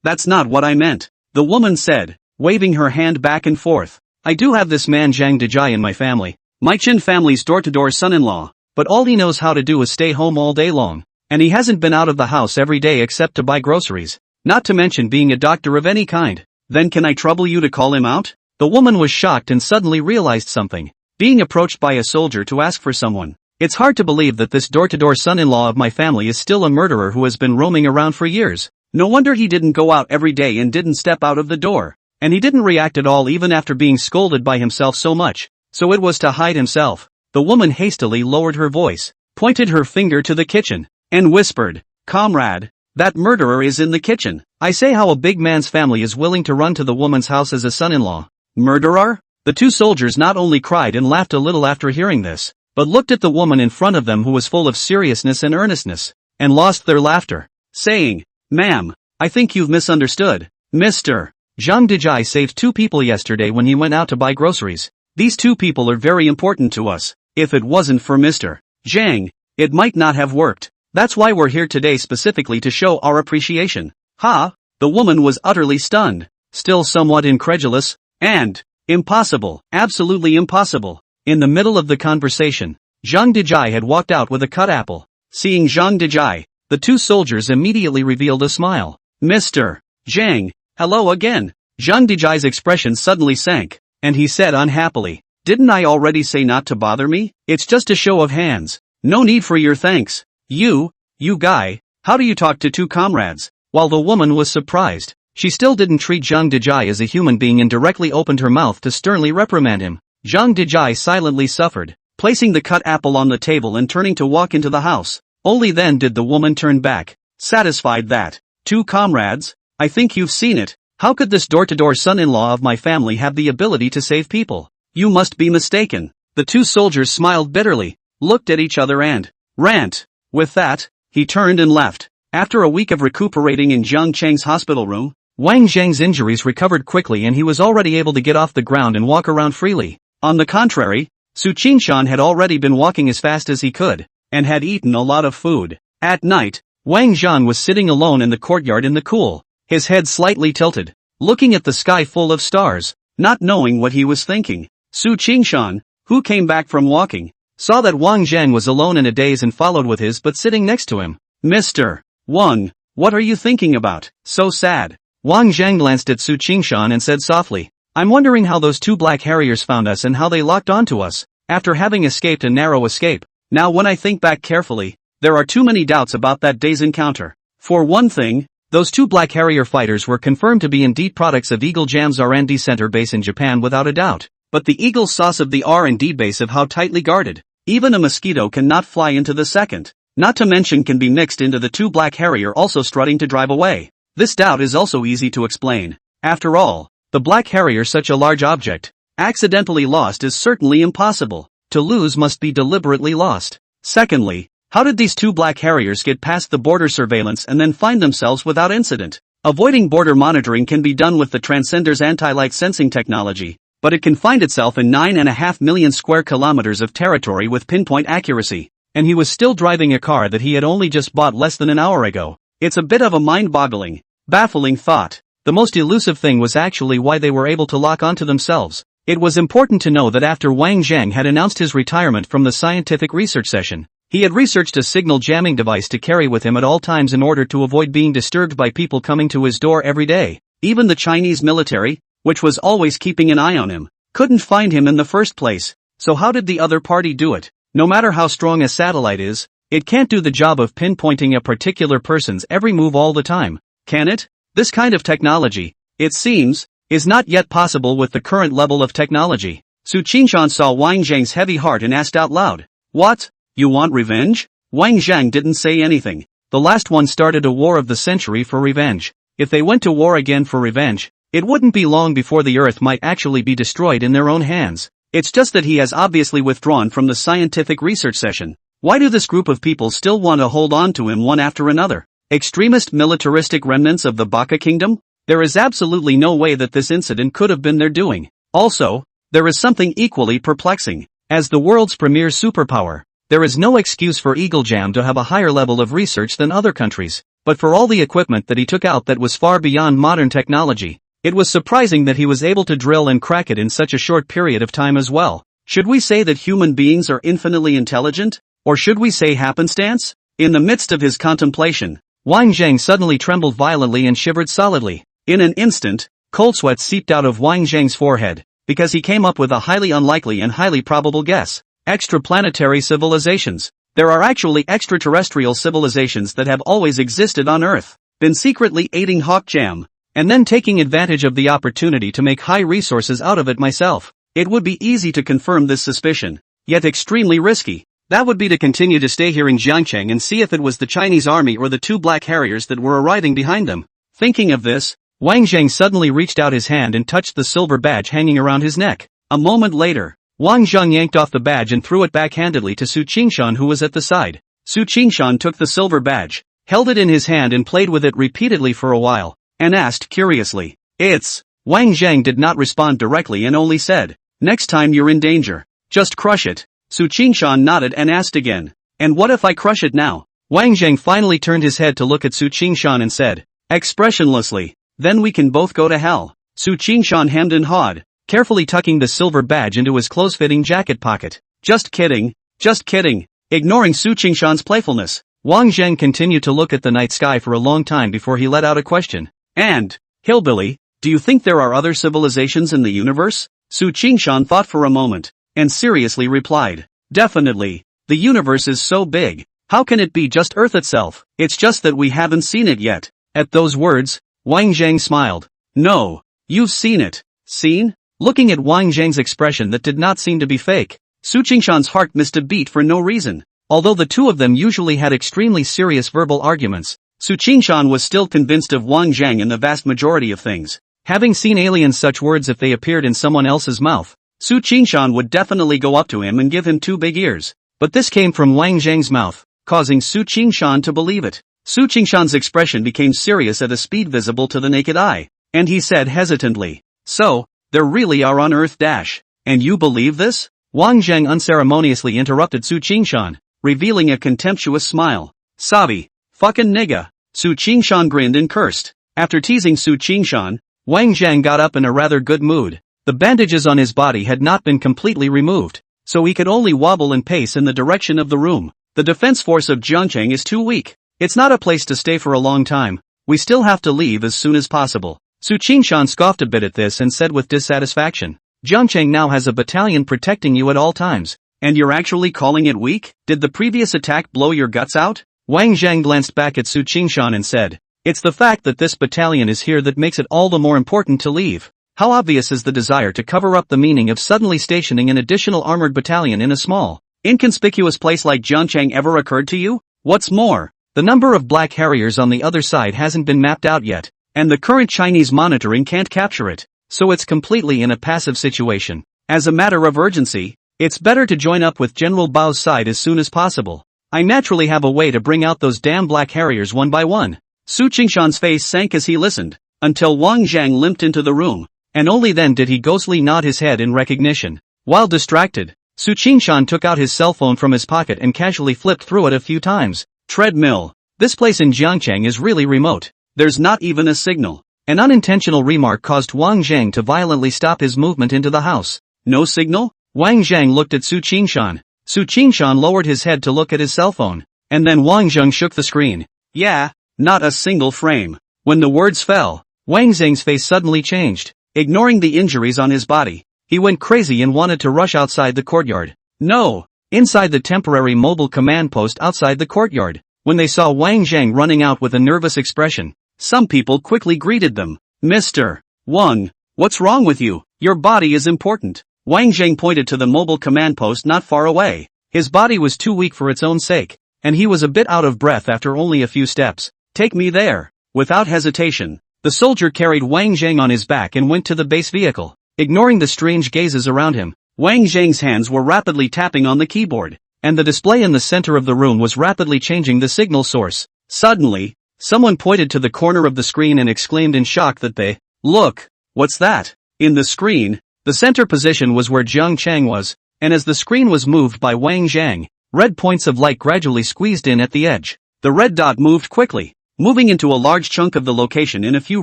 that's not what I meant," the woman said, waving her hand back and forth. "I do have this man Zhang Dejai in my family. My Chin family's door-to-door son-in-law, but all he knows how to do is stay home all day long, and he hasn't been out of the house every day except to buy groceries, not to mention being a doctor of any kind." "Then can I trouble you to call him out?" The woman was shocked and suddenly realized something. Being approached by a soldier to ask for someone. It's hard to believe that this door-to-door son-in-law of my family is still a murderer who has been roaming around for years. No wonder he didn't go out every day and didn't step out of the door. and he didn't react at all even after being scolded by himself so much, so it was to hide himself. The woman hastily lowered her voice, pointed her finger to the kitchen, and whispered, "Comrade, that murderer is in the kitchen." I say how a big man's family is willing to run to the woman's house as a son-in-law. Murderer? The two soldiers not only cried and laughed a little after hearing this, but looked at the woman in front of them who was full of seriousness and earnestness, and lost their laughter, saying, "Ma'am, I think you've misunderstood. Mr. Zhang Dijai saved 2 people yesterday when he went out to buy groceries. These 2 people are very important to us. If it wasn't for Mr. Zhang, it might not have worked. That's why we're here today specifically to show our appreciation." Ha! The woman was utterly stunned, still somewhat incredulous, and impossible, absolutely impossible. In the middle of the conversation, Zhang Dijai had walked out with a cut apple. Seeing Zhang Dijai, the 2 soldiers immediately revealed a smile. "Mr. Zhang, hello again." Zhang Dijai's expression suddenly sank, and he said unhappily, "Didn't I already say not to bother me? It's just a show of hands. No need for your thanks. You guy, how do you talk to 2 comrades? While the woman was surprised, she still didn't treat Zhang Dijai as a human being and directly opened her mouth to sternly reprimand him. Zhang Dijai silently suffered, placing the cut apple on the table and turning to walk into the house. Only then did the woman turn back, satisfied that, 2 comrades? I think you've seen it. How could this door-to-door son-in-law of my family have the ability to save people? You must be mistaken." The 2 soldiers smiled bitterly, looked at each other and rant. With that, he turned and left. After a week of recuperating in Jiang Cheng's hospital room, Wang Zhang's injuries recovered quickly and he was already able to get off the ground and walk around freely. On the contrary, Su Qingshan had already been walking as fast as he could, and had eaten a lot of food. At night, Wang Zhang was sitting alone in the courtyard in the cool, his head slightly tilted, looking at the sky full of stars, not knowing what he was thinking. Su Qingshan, who came back from walking, saw that Wang Zhang was alone in a daze and followed with his but sitting next to him. "Mr. Wang, what are you thinking about? So sad." Wang Zhang glanced at Su Qingshan and said softly, "I'm wondering how those 2 black harriers found us and how they locked onto us, after having escaped a narrow escape. Now when I think back carefully, there are too many doubts about that day's encounter. For one thing, those 2 black harrier fighters were confirmed to be indeed products of Eagle Jam's R&D center base in Japan without a doubt. But the Eagle sauce of the R&D base of how tightly guarded. Even a mosquito cannot fly into the second. Not to mention can be mixed into the 2 black harrier also strutting to drive away. This doubt is also easy to explain. After all, the black harrier, such a large object, accidentally lost is certainly impossible. To lose must be deliberately lost. Secondly, how did these 2 black harriers get past the border surveillance and then find themselves without incident? Avoiding border monitoring can be done with the Transcender's anti-light sensing technology, but it can find itself in 9.5 million square kilometers of territory with pinpoint accuracy. And he was still driving a car that he had only just bought less than an hour ago. It's a bit of a mind-boggling, baffling thought. The most elusive thing was actually why they were able to lock onto themselves. It was important to know that after Wang Zhang had announced his retirement from the scientific research session, he had researched a signal jamming device to carry with him at all times in order to avoid being disturbed by people coming to his door every day. Even the Chinese military, which was always keeping an eye on him, couldn't find him in the first place. So how did the other party do it? No matter how strong a satellite is, it can't do the job of pinpointing a particular person's every move all the time, can it? This kind of technology, it seems, is not yet possible with the current level of technology. Su Qingshan saw Wang Zhang's heavy heart and asked out loud, "What? You want revenge?" Wang Zhang didn't say anything. The last one started a war of the century for revenge. If they went to war again for revenge, it wouldn't be long before the Earth might actually be destroyed in their own hands. It's just that he has obviously withdrawn from the scientific research session. Why do this group of people still want to hold on to him one after another? Extremist militaristic remnants of the Baka Kingdom? There is absolutely no way that this incident could have been their doing. Also, there is something equally perplexing. As the world's premier superpower, there is no excuse for Eagle Jam to have a higher level of research than other countries. But for all the equipment that he took out that was far beyond modern technology, it was surprising that he was able to drill and crack it in such a short period of time as well. Should we say that human beings are infinitely intelligent? Or should we say happenstance? In the midst of his contemplation, Wang Zhang suddenly trembled violently and shivered solidly. In an instant, cold sweat seeped out of Wang Zhang's forehead, because he came up with a highly unlikely and highly probable guess. Extraplanetary civilizations. There are actually extraterrestrial civilizations that have always existed on Earth, been secretly aiding Hawk Jam. and then taking advantage of the opportunity to make high resources out of it myself. It would be easy to confirm this suspicion, yet extremely risky. That would be to continue to stay here in Jiangcheng and see if it was the Chinese army or the two black harriers that were arriving behind them. Thinking of this, Wang Zheng suddenly reached out his hand and touched the silver badge hanging around his neck. A moment later, Wang Zheng yanked off the badge and threw it backhandedly to Su Qingshan, who was at the side. Su Qingshan took the silver badge, held it in his hand and played with it repeatedly for a while, and asked curiously, "It's..." Wang Zheng did not respond directly and only said, "Next time you're in danger, just crush it." Su Qingshan nodded and asked again, "And what if I crush it now?" Wang Zheng finally turned his head to look at Su Qingshan and said, expressionlessly, "Then we can both go to hell." Su Qingshan hemmed and hawed, carefully tucking the silver badge into his close-fitting jacket pocket. "Just kidding, just kidding." Ignoring Su Qingshan's playfulness, Wang Zheng continued to look at the night sky for a long time before he let out a question. "And, hillbilly, do you think there are other civilizations in the universe?" Su Qingshan thought for a moment, and seriously replied, "Definitely. The universe is so big, how can it be just Earth itself? It's just that we haven't seen it yet." At those words, Wang Zheng smiled. "No, you've seen it." "Seen?" Looking at Wang Zheng's expression that did not seem to be fake, Su Qingshan's heart missed a beat for no reason. Although the two of them usually had extremely serious verbal arguments, Su Qingshan was still convinced of Wang Zheng in the vast majority of things. Having seen aliens, such words if they appeared in someone else's mouth, Su Qingshan would definitely go up to him and give him two big ears. But this came from Wang Zheng's mouth, causing Su Qingshan to believe it. Su Qingshan's expression became serious at a speed visible to the naked eye, and he said hesitantly, "So, there really are on Earth dash. And you believe this?" Wang Zheng unceremoniously interrupted Su Qingshan, revealing a contemptuous smile. "Sabi, fucking nigga." Su Qingshan grinned and cursed. After teasing Su Qingshan, Wang Zheng got up in a rather good mood. The bandages on his body had not been completely removed, so he could only wobble and pace in the direction of the room. "The defense force of Jiangcheng is too weak. It's not a place to stay for a long time. We still have to leave as soon as possible." Su Qingshan scoffed a bit at this and said with dissatisfaction, "Jiangcheng now has a battalion protecting you at all times. And you're actually calling it weak? Did the previous attack blow your guts out?" Wang Zheng glanced back at Su Qingshan and said, "It's the fact that this battalion is here that makes it all the more important to leave. How obvious is the desire to cover up the meaning of suddenly stationing an additional armored battalion in a small, inconspicuous place like Jiangcheng ever occurred to you? What's more, the number of black harriers on the other side hasn't been mapped out yet, and the current Chinese monitoring can't capture it, so it's completely in a passive situation. As a matter of urgency, it's better to join up with General Bao's side as soon as possible. I naturally have a way to bring out those damn black harriers one by one." Su Qingshan's face sank as he listened, until Wang Zheng limped into the room, and only then did he ghostly nod his head in recognition. While distracted, Su Qingshan took out his cell phone from his pocket and casually flipped through it a few times. "Treadmill. This place in Jiangcheng is really remote. There's not even a signal." An unintentional remark caused Wang Zheng to violently stop his movement into the house. "No signal?" Wang Zheng looked at Su Qingshan. Su Qingshan lowered his head to look at his cell phone, and then Wang Zheng shook the screen. "Yeah, not a single frame." When the words fell, Wang Zheng's face suddenly changed. Ignoring the injuries on his body, he went crazy and wanted to rush outside the courtyard. "No!" Inside the temporary mobile command post outside the courtyard, when they saw Wang Zheng running out with a nervous expression, some people quickly greeted them. "Mr. Wang, what's wrong with you? Your body is important." Wang Zheng pointed to the mobile command post not far away. His body was too weak for its own sake, and he was a bit out of breath after only a few steps. "Take me there." Without hesitation, the soldier carried Wang Zheng on his back and went to the base vehicle. Ignoring the strange gazes around him, Wang Zheng's hands were rapidly tapping on the keyboard, and the display in the center of the room was rapidly changing the signal source. Suddenly, someone pointed to the corner of the screen and exclaimed in shock that "Look, what's that?" In the screen, the center position was where Jiangcheng was, and as the screen was moved by Wang Zheng, red points of light gradually squeezed in at the edge. The red dot moved quickly, moving into a large chunk of the location in a few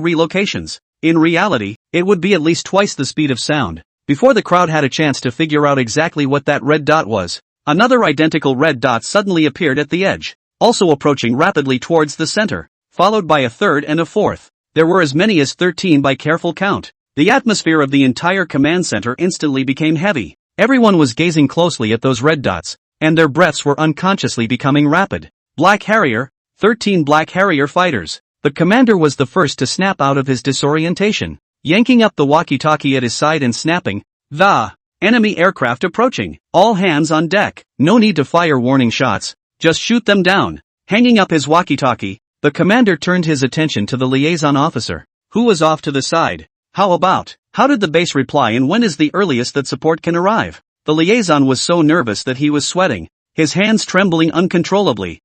relocations. In reality, it would be at least twice the speed of sound. Before the crowd had a chance to figure out exactly what that red dot was, another identical red dot suddenly appeared at the edge, also approaching rapidly towards the center, followed by a third and a fourth. There were as many as 13 by careful count. The atmosphere of the entire command center instantly became heavy. Everyone was gazing closely at those red dots, and their breaths were unconsciously becoming rapid. "Black Harrier, 13 Black Harrier fighters." The commander was the first to snap out of his disorientation, yanking up the walkie-talkie at his side and snapping, "The enemy aircraft approaching, all hands on deck, no need to fire warning shots, just shoot them down." Hanging up his walkie-talkie, the commander turned his attention to the liaison officer, who was off to the side. How did the base reply, and when is the earliest that support can arrive? The liaison was so nervous that he was sweating, his hands trembling uncontrollably.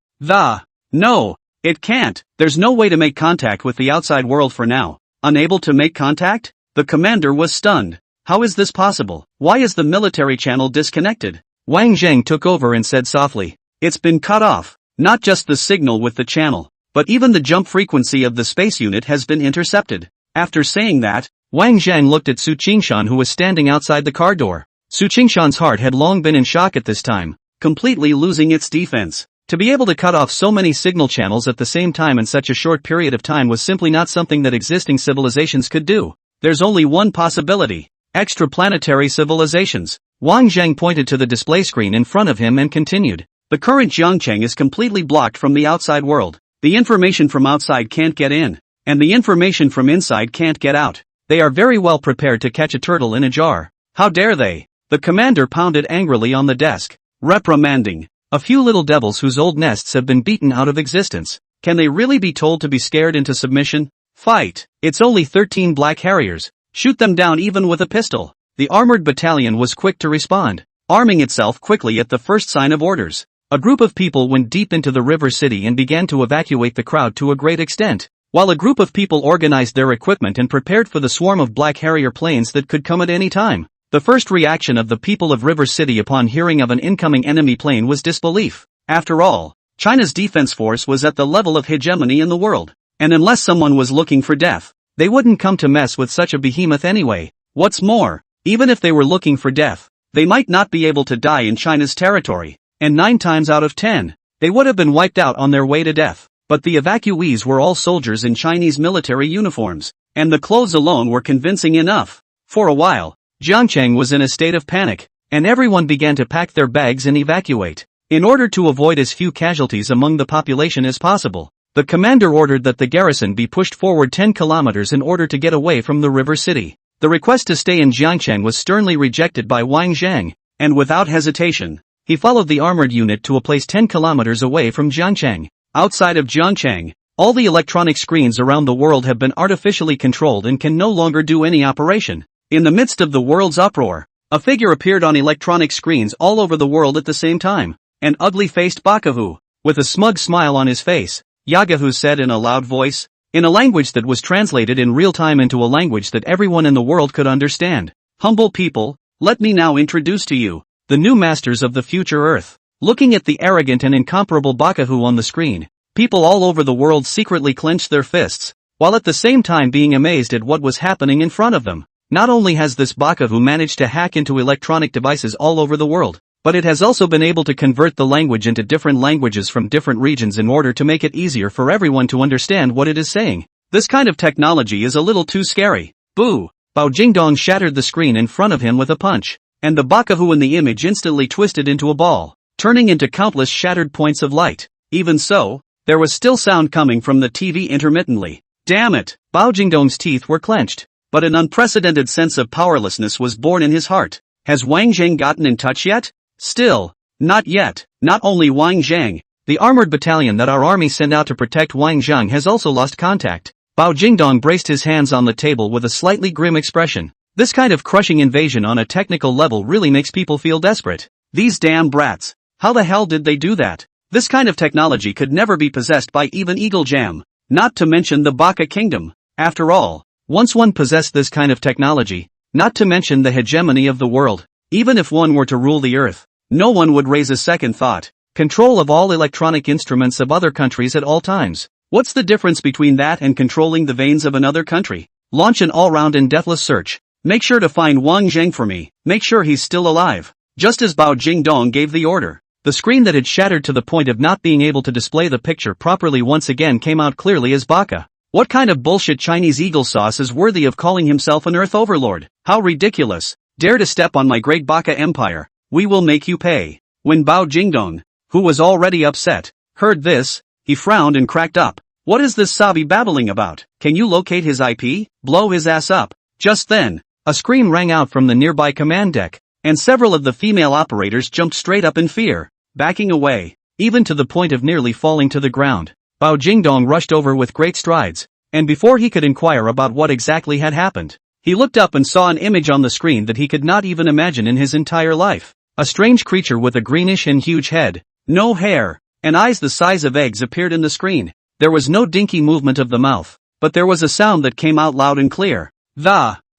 No, it can't, there's no way to make contact with the outside world for now. Unable to make contact? The commander was stunned. How is this possible? Why is the military channel disconnected? Wang Zheng took over and said softly, "It's been cut off. Not just the signal with the channel, but even the jump frequency of the space unit has been intercepted." After saying that, Wang Zheng looked at Su Qingshan, who was standing outside the car door. Su Qingshan's heart had long been in shock at this time, completely losing its defense. To be able to cut off so many signal channels at the same time in such a short period of time was simply not something that existing civilizations could do. There's only one possibility: extraplanetary civilizations. Wang Zheng pointed to the display screen in front of him and continued. The current Jiangcheng is completely blocked from the outside world. The information from outside can't get in, and the information from inside can't get out. They are very well prepared to catch a turtle in a jar. How dare they? The commander pounded angrily on the desk, reprimanding. A few little devils whose old nests have been beaten out of existence. Can they really be told to be scared into submission? Fight! It's only 13 Black Harriers. Shoot them down even with a pistol. The armored battalion was quick to respond, arming itself quickly at the first sign of orders. A group of people went deep into the river city and began to evacuate the crowd to a great extent, while a group of people organized their equipment and prepared for the swarm of Black Harrier planes that could come at any time. The first reaction of the people of River City upon hearing of an incoming enemy plane was disbelief. After all, China's defense force was at the level of hegemony in the world, and unless someone was looking for death, they wouldn't come to mess with such a behemoth anyway. What's more, even if they were looking for death, they might not be able to die in China's territory, and 9 times out of 10, they would have been wiped out on their way to death. But the evacuees were all soldiers in Chinese military uniforms, and the clothes alone were convincing enough. For a while, Jiangcheng was in a state of panic, and everyone began to pack their bags and evacuate. In order to avoid as few casualties among the population as possible, the commander ordered that the garrison be pushed forward 10 kilometers in order to get away from the river city. The request to stay in Jiangcheng was sternly rejected by Wang Zheng, and without hesitation, he followed the armored unit to a place 10 kilometers away from Jiangcheng. Outside of Jiangcheng, all the electronic screens around the world have been artificially controlled and can no longer do any operation. In the midst of the world's uproar, a figure appeared on electronic screens all over the world at the same time. An ugly-faced Bakahu, with a smug smile on his face, Yagahu said in a loud voice, in a language that was translated in real time into a language that everyone in the world could understand. Humble people, let me now introduce to you the new masters of the future Earth. Looking at the arrogant and incomparable Bakahu on the screen, people all over the world secretly clenched their fists, while at the same time being amazed at what was happening in front of them. Not only has this Bakahu managed to hack into electronic devices all over the world, but it has also been able to convert the language into different languages from different regions in order to make it easier for everyone to understand what it is saying. This kind of technology is a little too scary. Boo! Bao Jingdong shattered the screen in front of him with a punch, and the Bakahu in the image instantly twisted into a ball, turning into countless shattered points of light. Even so, there was still sound coming from the TV intermittently. Damn it! Bao Jingdong's teeth were clenched, but an unprecedented sense of powerlessness was born in his heart. Has Wang Zheng gotten in touch yet? Still, not yet. Not only Wang Zheng, the armored battalion that our army sent out to protect Wang Zheng has also lost contact. Bao Jingdong braced his hands on the table with a slightly grim expression. This kind of crushing invasion on a technical level really makes people feel desperate. These damn brats. How the hell did they do that? This kind of technology could never be possessed by even Eagle Jam, not to mention the Baka Kingdom. After all, once one possessed this kind of technology, not to mention the hegemony of the world, even if one were to rule the earth, no one would raise a second thought. Control of all electronic instruments of other countries at all times. What's the difference between that and controlling the veins of another country? Launch an all-round and deathless search. Make sure to find Wang Zheng for me. Make sure he's still alive. Just as Bao Jingdong gave the order, the screen that had shattered to the point of not being able to display the picture properly once again came out clearly as Baka. What kind of bullshit Chinese eagle sauce is worthy of calling himself an Earth Overlord? How ridiculous. Dare to step on my great Baka Empire. We will make you pay. When Bao Jingdong, who was already upset, heard this, he frowned and cracked up. What is this Sabi babbling about? Can you locate his IP? Blow his ass up. Just then, a scream rang out from the nearby command deck, and several of the female operators jumped straight up in fear, backing away, even to the point of nearly falling to the ground. Bao Jingdong rushed over with great strides, and before he could inquire about what exactly had happened, he looked up and saw an image on the screen that he could not even imagine in his entire life. A strange creature with a greenish and huge head, no hair, and eyes the size of eggs appeared in the screen. There was no dinky movement of the mouth, but there was a sound that came out loud and clear.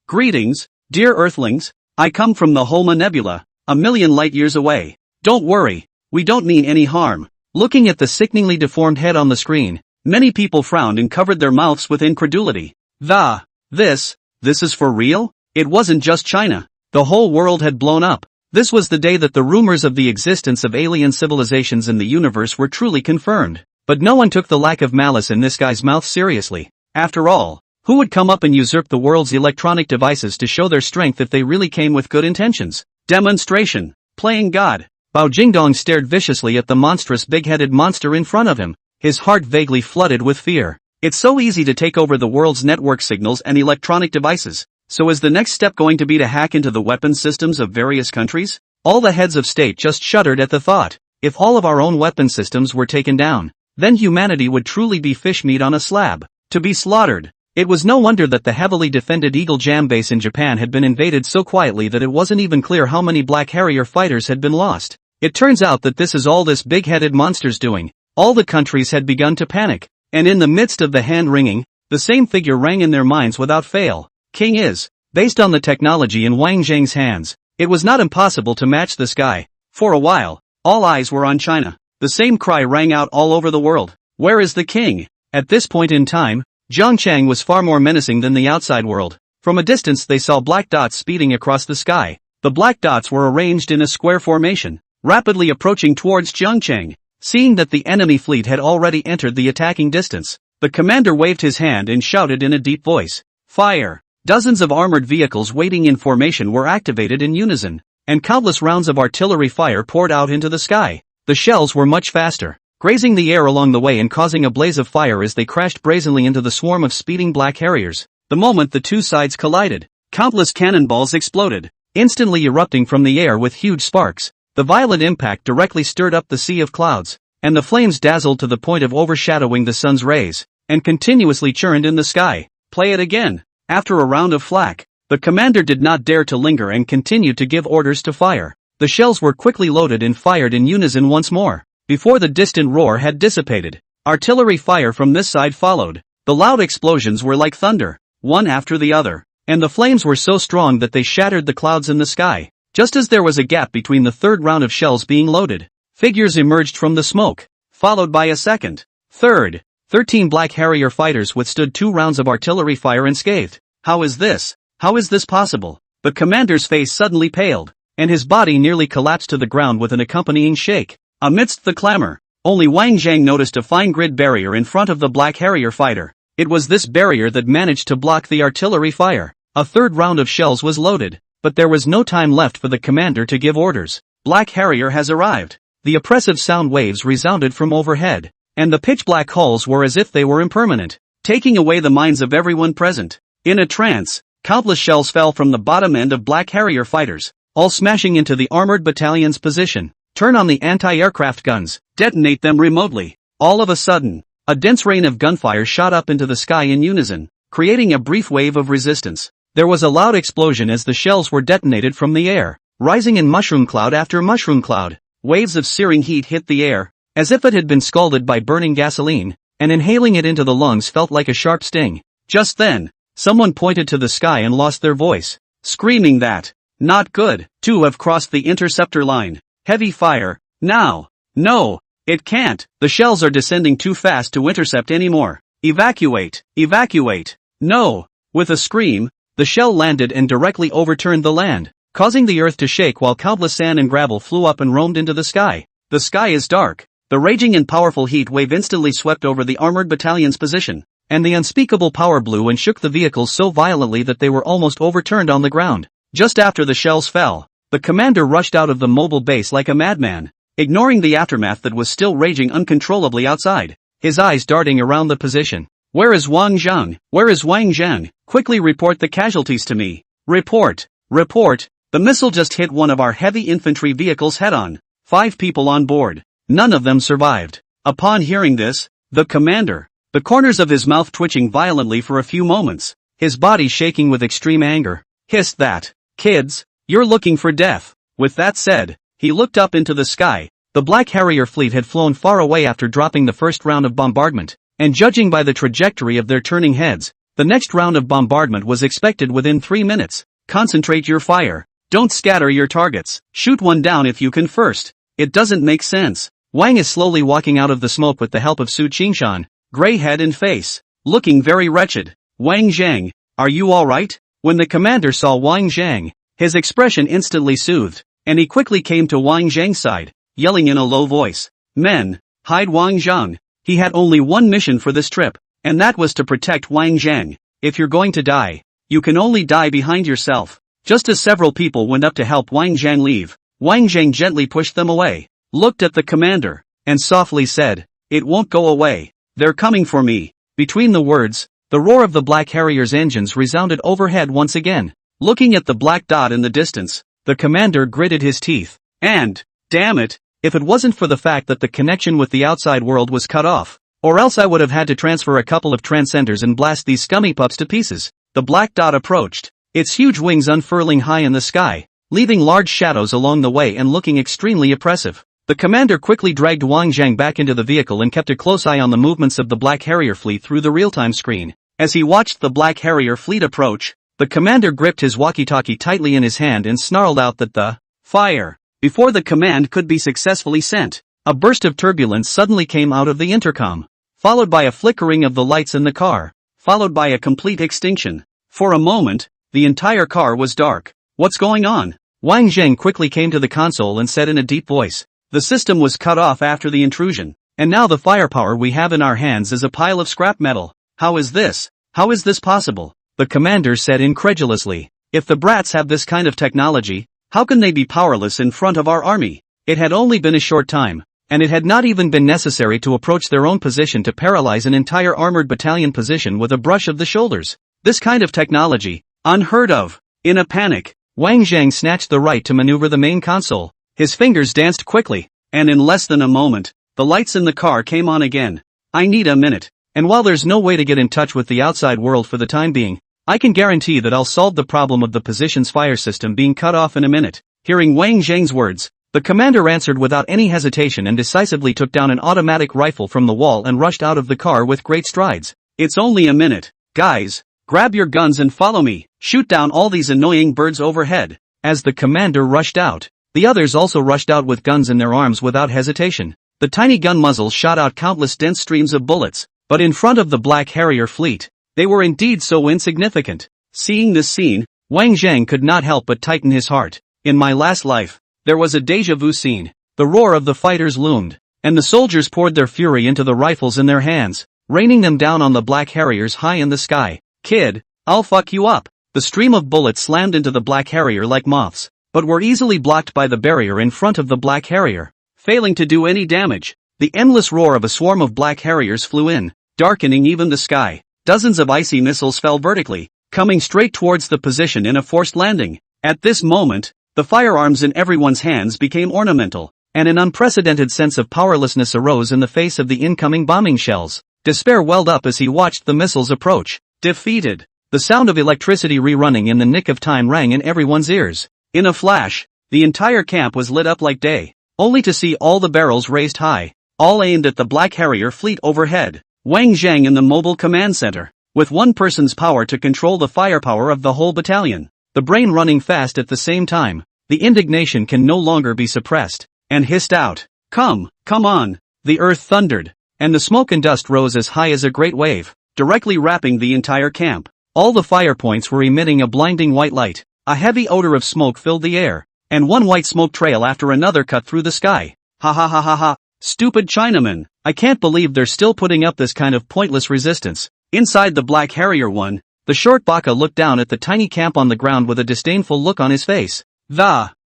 Greetings, dear Earthlings. I come from the Holma Nebula, a million light years away. Don't worry, we don't mean any harm. Looking at the sickeningly deformed head on the screen, many people frowned and covered their mouths with incredulity. This is for real? It wasn't just China. The whole world had blown up. This was the day that the rumors of the existence of alien civilizations in the universe were truly confirmed. But no one took the lack of malice in this guy's mouth seriously. After all, who would come up and usurp the world's electronic devices to show their strength if they really came with good intentions? Demonstration. Playing God. Bao Jingdong stared viciously at the monstrous big-headed monster in front of him, his heart vaguely flooded with fear. It's so easy to take over the world's network signals and electronic devices. So is the next step going to be to hack into the weapons systems of various countries? All the heads of state just shuddered at the thought. If all of our own weapon systems were taken down, then humanity would truly be fish meat on a slab, to be slaughtered. It was no wonder that the heavily defended Eagle Jam base in Japan had been invaded so quietly that it wasn't even clear how many Black Harrier fighters had been lost. It turns out that this is all this big-headed monster's doing. All the countries had begun to panic, and in the midst of the hand-wringing, the same figure rang in their minds without fail. King is, based on the technology in Wang Zheng's hands, it was not impossible to match this guy. For a while, all eyes were on China. The same cry rang out all over the world. Where is the king? At this point in time, Zhongchang was far more menacing than the outside world. From a distance they saw black dots speeding across the sky. The black dots were arranged in a square formation, rapidly approaching towards Zhongchang. Seeing that the enemy fleet had already entered the attacking distance, the commander waved his hand and shouted in a deep voice, "Fire!" Dozens of armored vehicles waiting in formation were activated in unison, and countless rounds of artillery fire poured out into the sky. The shells were much faster, grazing the air along the way and causing a blaze of fire as they crashed brazenly into the swarm of speeding Black Harriers. The moment the two sides collided, countless cannonballs exploded, instantly erupting from the air with huge sparks. The violent impact directly stirred up the sea of clouds, and the flames dazzled to the point of overshadowing the sun's rays, and continuously churned in the sky. Play it again. After a round of flak, the commander did not dare to linger and continued to give orders to fire. The shells were quickly loaded and fired in unison once more. Before the distant roar had dissipated, artillery fire from this side followed. The loud explosions were like thunder, one after the other, and the flames were so strong that they shattered the clouds in the sky. Just as there was a gap between the third round of shells being loaded, figures emerged from the smoke, followed by a second, third. 13 Black Harrier fighters withstood 2 rounds of artillery fire unscathed. How is this? How is this possible? The commander's face suddenly paled, and his body nearly collapsed to the ground with an accompanying shake. Amidst the clamor, only Wang Zhang noticed a fine grid barrier in front of the Black Harrier fighter. It was this barrier that managed to block the artillery fire. A third round of shells was loaded, but there was no time left for the commander to give orders. Black Harrier has arrived. The oppressive sound waves resounded from overhead, and the pitch-black hulls were as if they were impermanent, taking away the minds of everyone present. In a trance, countless shells fell from the bottom end of Black Harrier fighters, all smashing into the armored battalion's position. Turn on the anti-aircraft guns, detonate them remotely. All of a sudden, a dense rain of gunfire shot up into the sky in unison, creating a brief wave of resistance. There was a loud explosion as the shells were detonated from the air, rising in mushroom cloud after mushroom cloud. Waves of searing heat hit the air, as if it had been scalded by burning gasoline, and inhaling it into the lungs felt like a sharp sting. Just then, someone pointed to the sky and lost their voice, screaming that, "Not good, 2 have crossed the interceptor line. Heavy fire, now. No, it can't. The shells are descending too fast to intercept anymore. Evacuate, evacuate. No." With a scream, the shell landed and directly overturned the land, causing the earth to shake while countless sand and gravel flew up and roamed into the sky. The sky is dark. The raging and powerful heat wave instantly swept over the armored battalion's position, and the unspeakable power blew and shook the vehicles so violently that they were almost overturned on the ground. Just after the shells fell, the commander rushed out of the mobile base like a madman, ignoring the aftermath that was still raging uncontrollably outside. his eyes darting around the position. Where is Wang Zheng? Where is Wang Zheng? Quickly report the casualties to me. Report. Report. The missile just hit one of our heavy infantry vehicles head-on. 5 people on board. None of them survived. Upon hearing this, the commander, the corners of his mouth twitching violently for a few moments, his body shaking with extreme anger, hissed that, "Kids, you're looking for death." With that said, he looked up into the sky. The Black Harrier fleet had flown far away after dropping the first round of bombardment, and judging by the trajectory of their turning heads, the next round of bombardment was expected within 3 minutes. Concentrate your fire. Don't scatter your targets. Shoot one down if you can first. It doesn't make sense. Wang is slowly walking out of the smoke with the help of Su Qingshan, gray head and face, looking very wretched. Wang Zheng, are you alright? When the commander saw Wang Zheng, his expression instantly soothed, and he quickly came to Wang Zheng's side, yelling in a low voice, "Men, hide Wang Zheng." He had only one mission for this trip, and that was to protect Wang Zheng. If you're going to die, you can only die behind yourself. Just as several people went up to help Wang Zheng leave, Wang Zheng gently pushed them away, looked at the commander, and softly said, "It won't go away. They're coming for me." Between the words, the roar of the Black Harrier's engines resounded overhead once again. Looking at the black dot in the distance, the commander gritted his teeth. And, damn it, if it wasn't for the fact that the connection with the outside world was cut off, or else I would have had to transfer a couple of transcenders and blast these scummy pups to pieces. The black dot approached, its huge wings unfurling high in the sky, leaving large shadows along the way and looking extremely oppressive. The commander quickly dragged Wang Zheng back into the vehicle and kept a close eye on the movements of the Black Harrier fleet through the real-time screen. As he watched the Black Harrier fleet approach, the commander gripped his walkie-talkie tightly in his hand and snarled out that the fire. Before the command could be successfully sent, a burst of turbulence suddenly came out of the intercom, followed by a flickering of the lights in the car, followed by a complete extinction. For a moment, the entire car was dark. What's going on? Wang Zheng quickly came to the console and said in a deep voice, "The system was cut off after the intrusion, and now the firepower we have in our hands is a pile of scrap metal. How is this? How is this possible?" The commander said incredulously, "If the brats have this kind of technology, how can they be powerless in front of our army?" It had only been a short time, and it had not even been necessary to approach their own position to paralyze an entire armored battalion position with a brush of the shoulders. This kind of technology, unheard of. In a panic, Wang Zheng snatched the right to maneuver the main console. His fingers danced quickly, and in less than a moment, the lights in the car came on again. "I need a minute, and while there's no way to get in touch with the outside world for the time being, I can guarantee that I'll solve the problem of the position's fire system being cut off in a minute." Hearing Wang Zheng's words, the commander answered without any hesitation and decisively took down an automatic rifle from the wall and rushed out of the car with great strides. "It's only a minute. Guys, grab your guns and follow me. Shoot down all these annoying birds overhead." As the commander rushed out, the others also rushed out with guns in their arms without hesitation. The tiny gun muzzles shot out countless dense streams of bullets, but in front of the Black Harrier fleet, they were indeed so insignificant. Seeing this scene, Wang Zheng could not help but tighten his heart. In my last life, there was a déjà vu scene. The roar of the fighters loomed, and the soldiers poured their fury into the rifles in their hands, raining them down on the Black Harriers high in the sky. "Kid, I'll fuck you up." The stream of bullets slammed into the Black Harrier like moths, but were easily blocked by the barrier in front of the Black Harrier, failing to do any damage. The endless roar of a swarm of Black Harriers flew in, darkening even the sky. Dozens of icy missiles fell vertically, coming straight towards the position in a forced landing. At this moment, the firearms in everyone's hands became ornamental, and an unprecedented sense of powerlessness arose in the face of the incoming bombing shells. Despair welled up as he watched the missiles approach. Defeated. The sound of electricity rerunning in the nick of time rang in everyone's ears. In a flash, the entire camp was lit up like day, only to see all the barrels raised high, all aimed at the Black Harrier fleet overhead. Wang Zheng in the mobile command center, with one person's power to control the firepower of the whole battalion, the brain running fast at the same time. The indignation can no longer be suppressed, and hissed out, come on." The earth thundered, and the smoke and dust rose as high as a great wave, directly wrapping the entire camp. All the fire points were emitting a blinding white light. A heavy odor of smoke filled the air, and one white smoke trail after another cut through the sky. "Ha ha ha ha ha. Stupid Chinamen. I can't believe they're still putting up this kind of pointless resistance." Inside the Black Harrier one, the short Baka looked down at the tiny camp on the ground with a disdainful look on his face.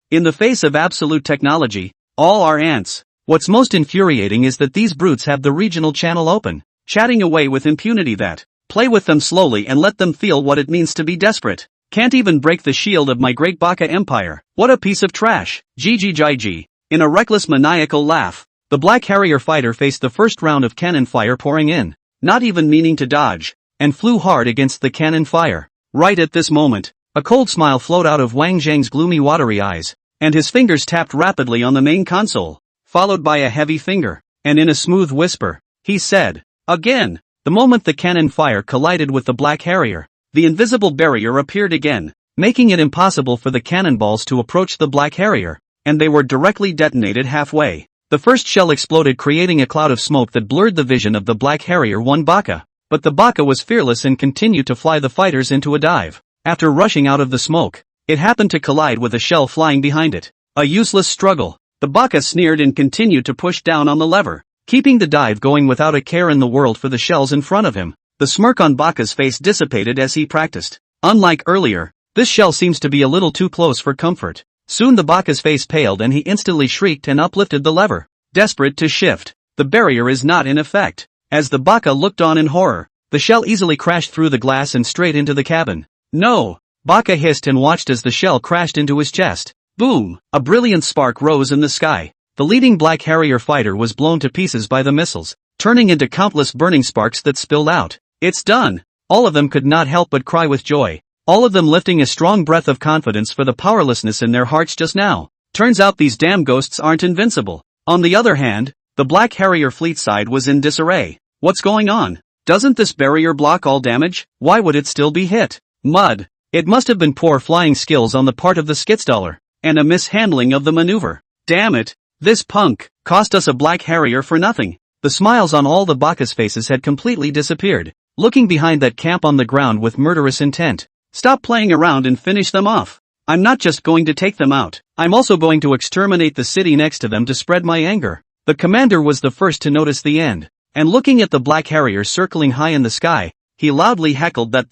In the face of absolute technology, all are ants. What's most infuriating is that these brutes have the regional channel open, chatting away with impunity that, play with them slowly and let them feel what it means to be desperate. Can't even break the shield of my great Baka empire. What a piece of trash. GG. In a reckless maniacal laugh, the Black Harrier fighter faced the first round of cannon fire pouring in, not even meaning to dodge, and flew hard against the cannon fire. Right at this moment, a cold smile flowed out of Wang Zhang's gloomy watery eyes, and his fingers tapped rapidly on the main console, followed by a heavy finger, and in a smooth whisper, he said, "Again." The moment the cannon fire collided with the Black Harrier, the invisible barrier appeared again, making it impossible for the cannonballs to approach the Black Harrier, and they were directly detonated halfway. The first shell exploded, creating a cloud of smoke that blurred the vision of the Black Harrier 1 Baka. But the Baka was fearless and continued to fly the fighters into a dive. After rushing out of the smoke, it happened to collide with a shell flying behind it. A useless struggle. The Baka sneered and continued to push down on the lever, keeping the dive going without a care in the world for the shells in front of him. The smirk on Baka's face dissipated as he practiced. Unlike earlier, this shell seems to be a little too close for comfort. Soon the Baka's face paled and he instantly shrieked and uplifted the lever, desperate to shift. The barrier is not in effect. As the Baka looked on in horror, the shell easily crashed through the glass and straight into the cabin. "No!" Baka hissed and watched as the shell crashed into his chest. Boom! A brilliant spark rose in the sky. The leading Black Harrier fighter was blown to pieces by the missiles, turning into countless burning sparks that spilled out. "It's done!" All of them could not help but cry with joy, all of them lifting a strong breath of confidence for the powerlessness in their hearts just now. Turns out these damn ghosts aren't invincible. On the other hand, the Black Harrier fleet side was in disarray. What's going on? Doesn't this barrier block all damage? Why would it still be hit? Mud. It must have been poor flying skills on the part of the Skitstaller, and a mishandling of the maneuver. Damn it, this punk cost us a Black Harrier for nothing. The smiles on all the Baka's faces had completely disappeared, looking behind that camp on the ground with murderous intent. Stop playing around and finish them off. I'm not just going to take them out, I'm also going to exterminate the city next to them to spread my anger. The commander was the first to notice the end, and looking at the Black Harrier circling high in the sky, he loudly heckled that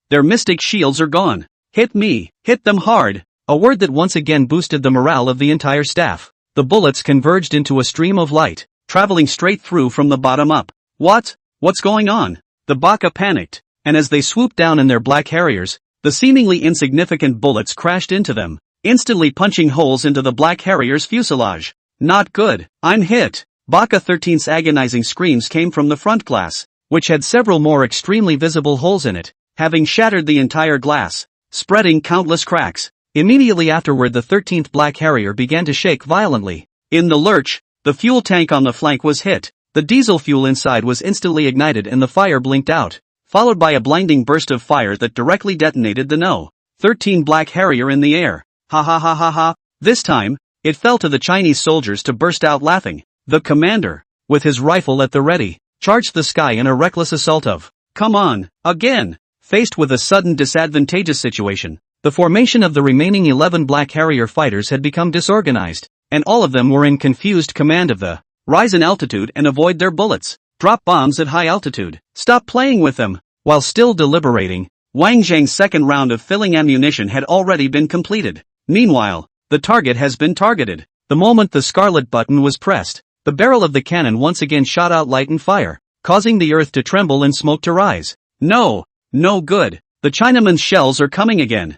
their mystic shields are gone. Hit me, hit them hard, a word that once again boosted the morale of the entire staff. The bullets converged into a stream of light, traveling straight through from the bottom up. What's going on? The Baka panicked, and as they swooped down in their Black Harriers, the seemingly insignificant bullets crashed into them, instantly punching holes into the Black Harrier's fuselage. Not good, I'm hit. Baka 13's agonizing screams came from the front glass, which had several more extremely visible holes in it, having shattered the entire glass, spreading countless cracks. Immediately afterward the 13th Black Harrier began to shake violently. In the lurch, the fuel tank on the flank was hit. The diesel fuel inside was instantly ignited and the fire blinked out, followed by a blinding burst of fire that directly detonated the No. 13 Black Harrier in the air. Ha ha ha ha ha. This time, it fell to the Chinese soldiers to burst out laughing. The commander, with his rifle at the ready, charged the sky in a reckless assault of, "Come on, again!" Faced with a sudden disadvantageous situation, the formation of the remaining 11 Black Harrier fighters had become disorganized, and all of them were in confused command of the rise in altitude and avoid their bullets, drop bombs at high altitude, stop playing with them. While still deliberating, Wang Zhang's second round of filling ammunition had already been completed. Meanwhile, the target has been targeted. The moment the scarlet button was pressed, the barrel of the cannon once again shot out light and fire, causing the earth to tremble and smoke to rise. No good. The Chinaman's shells are coming again.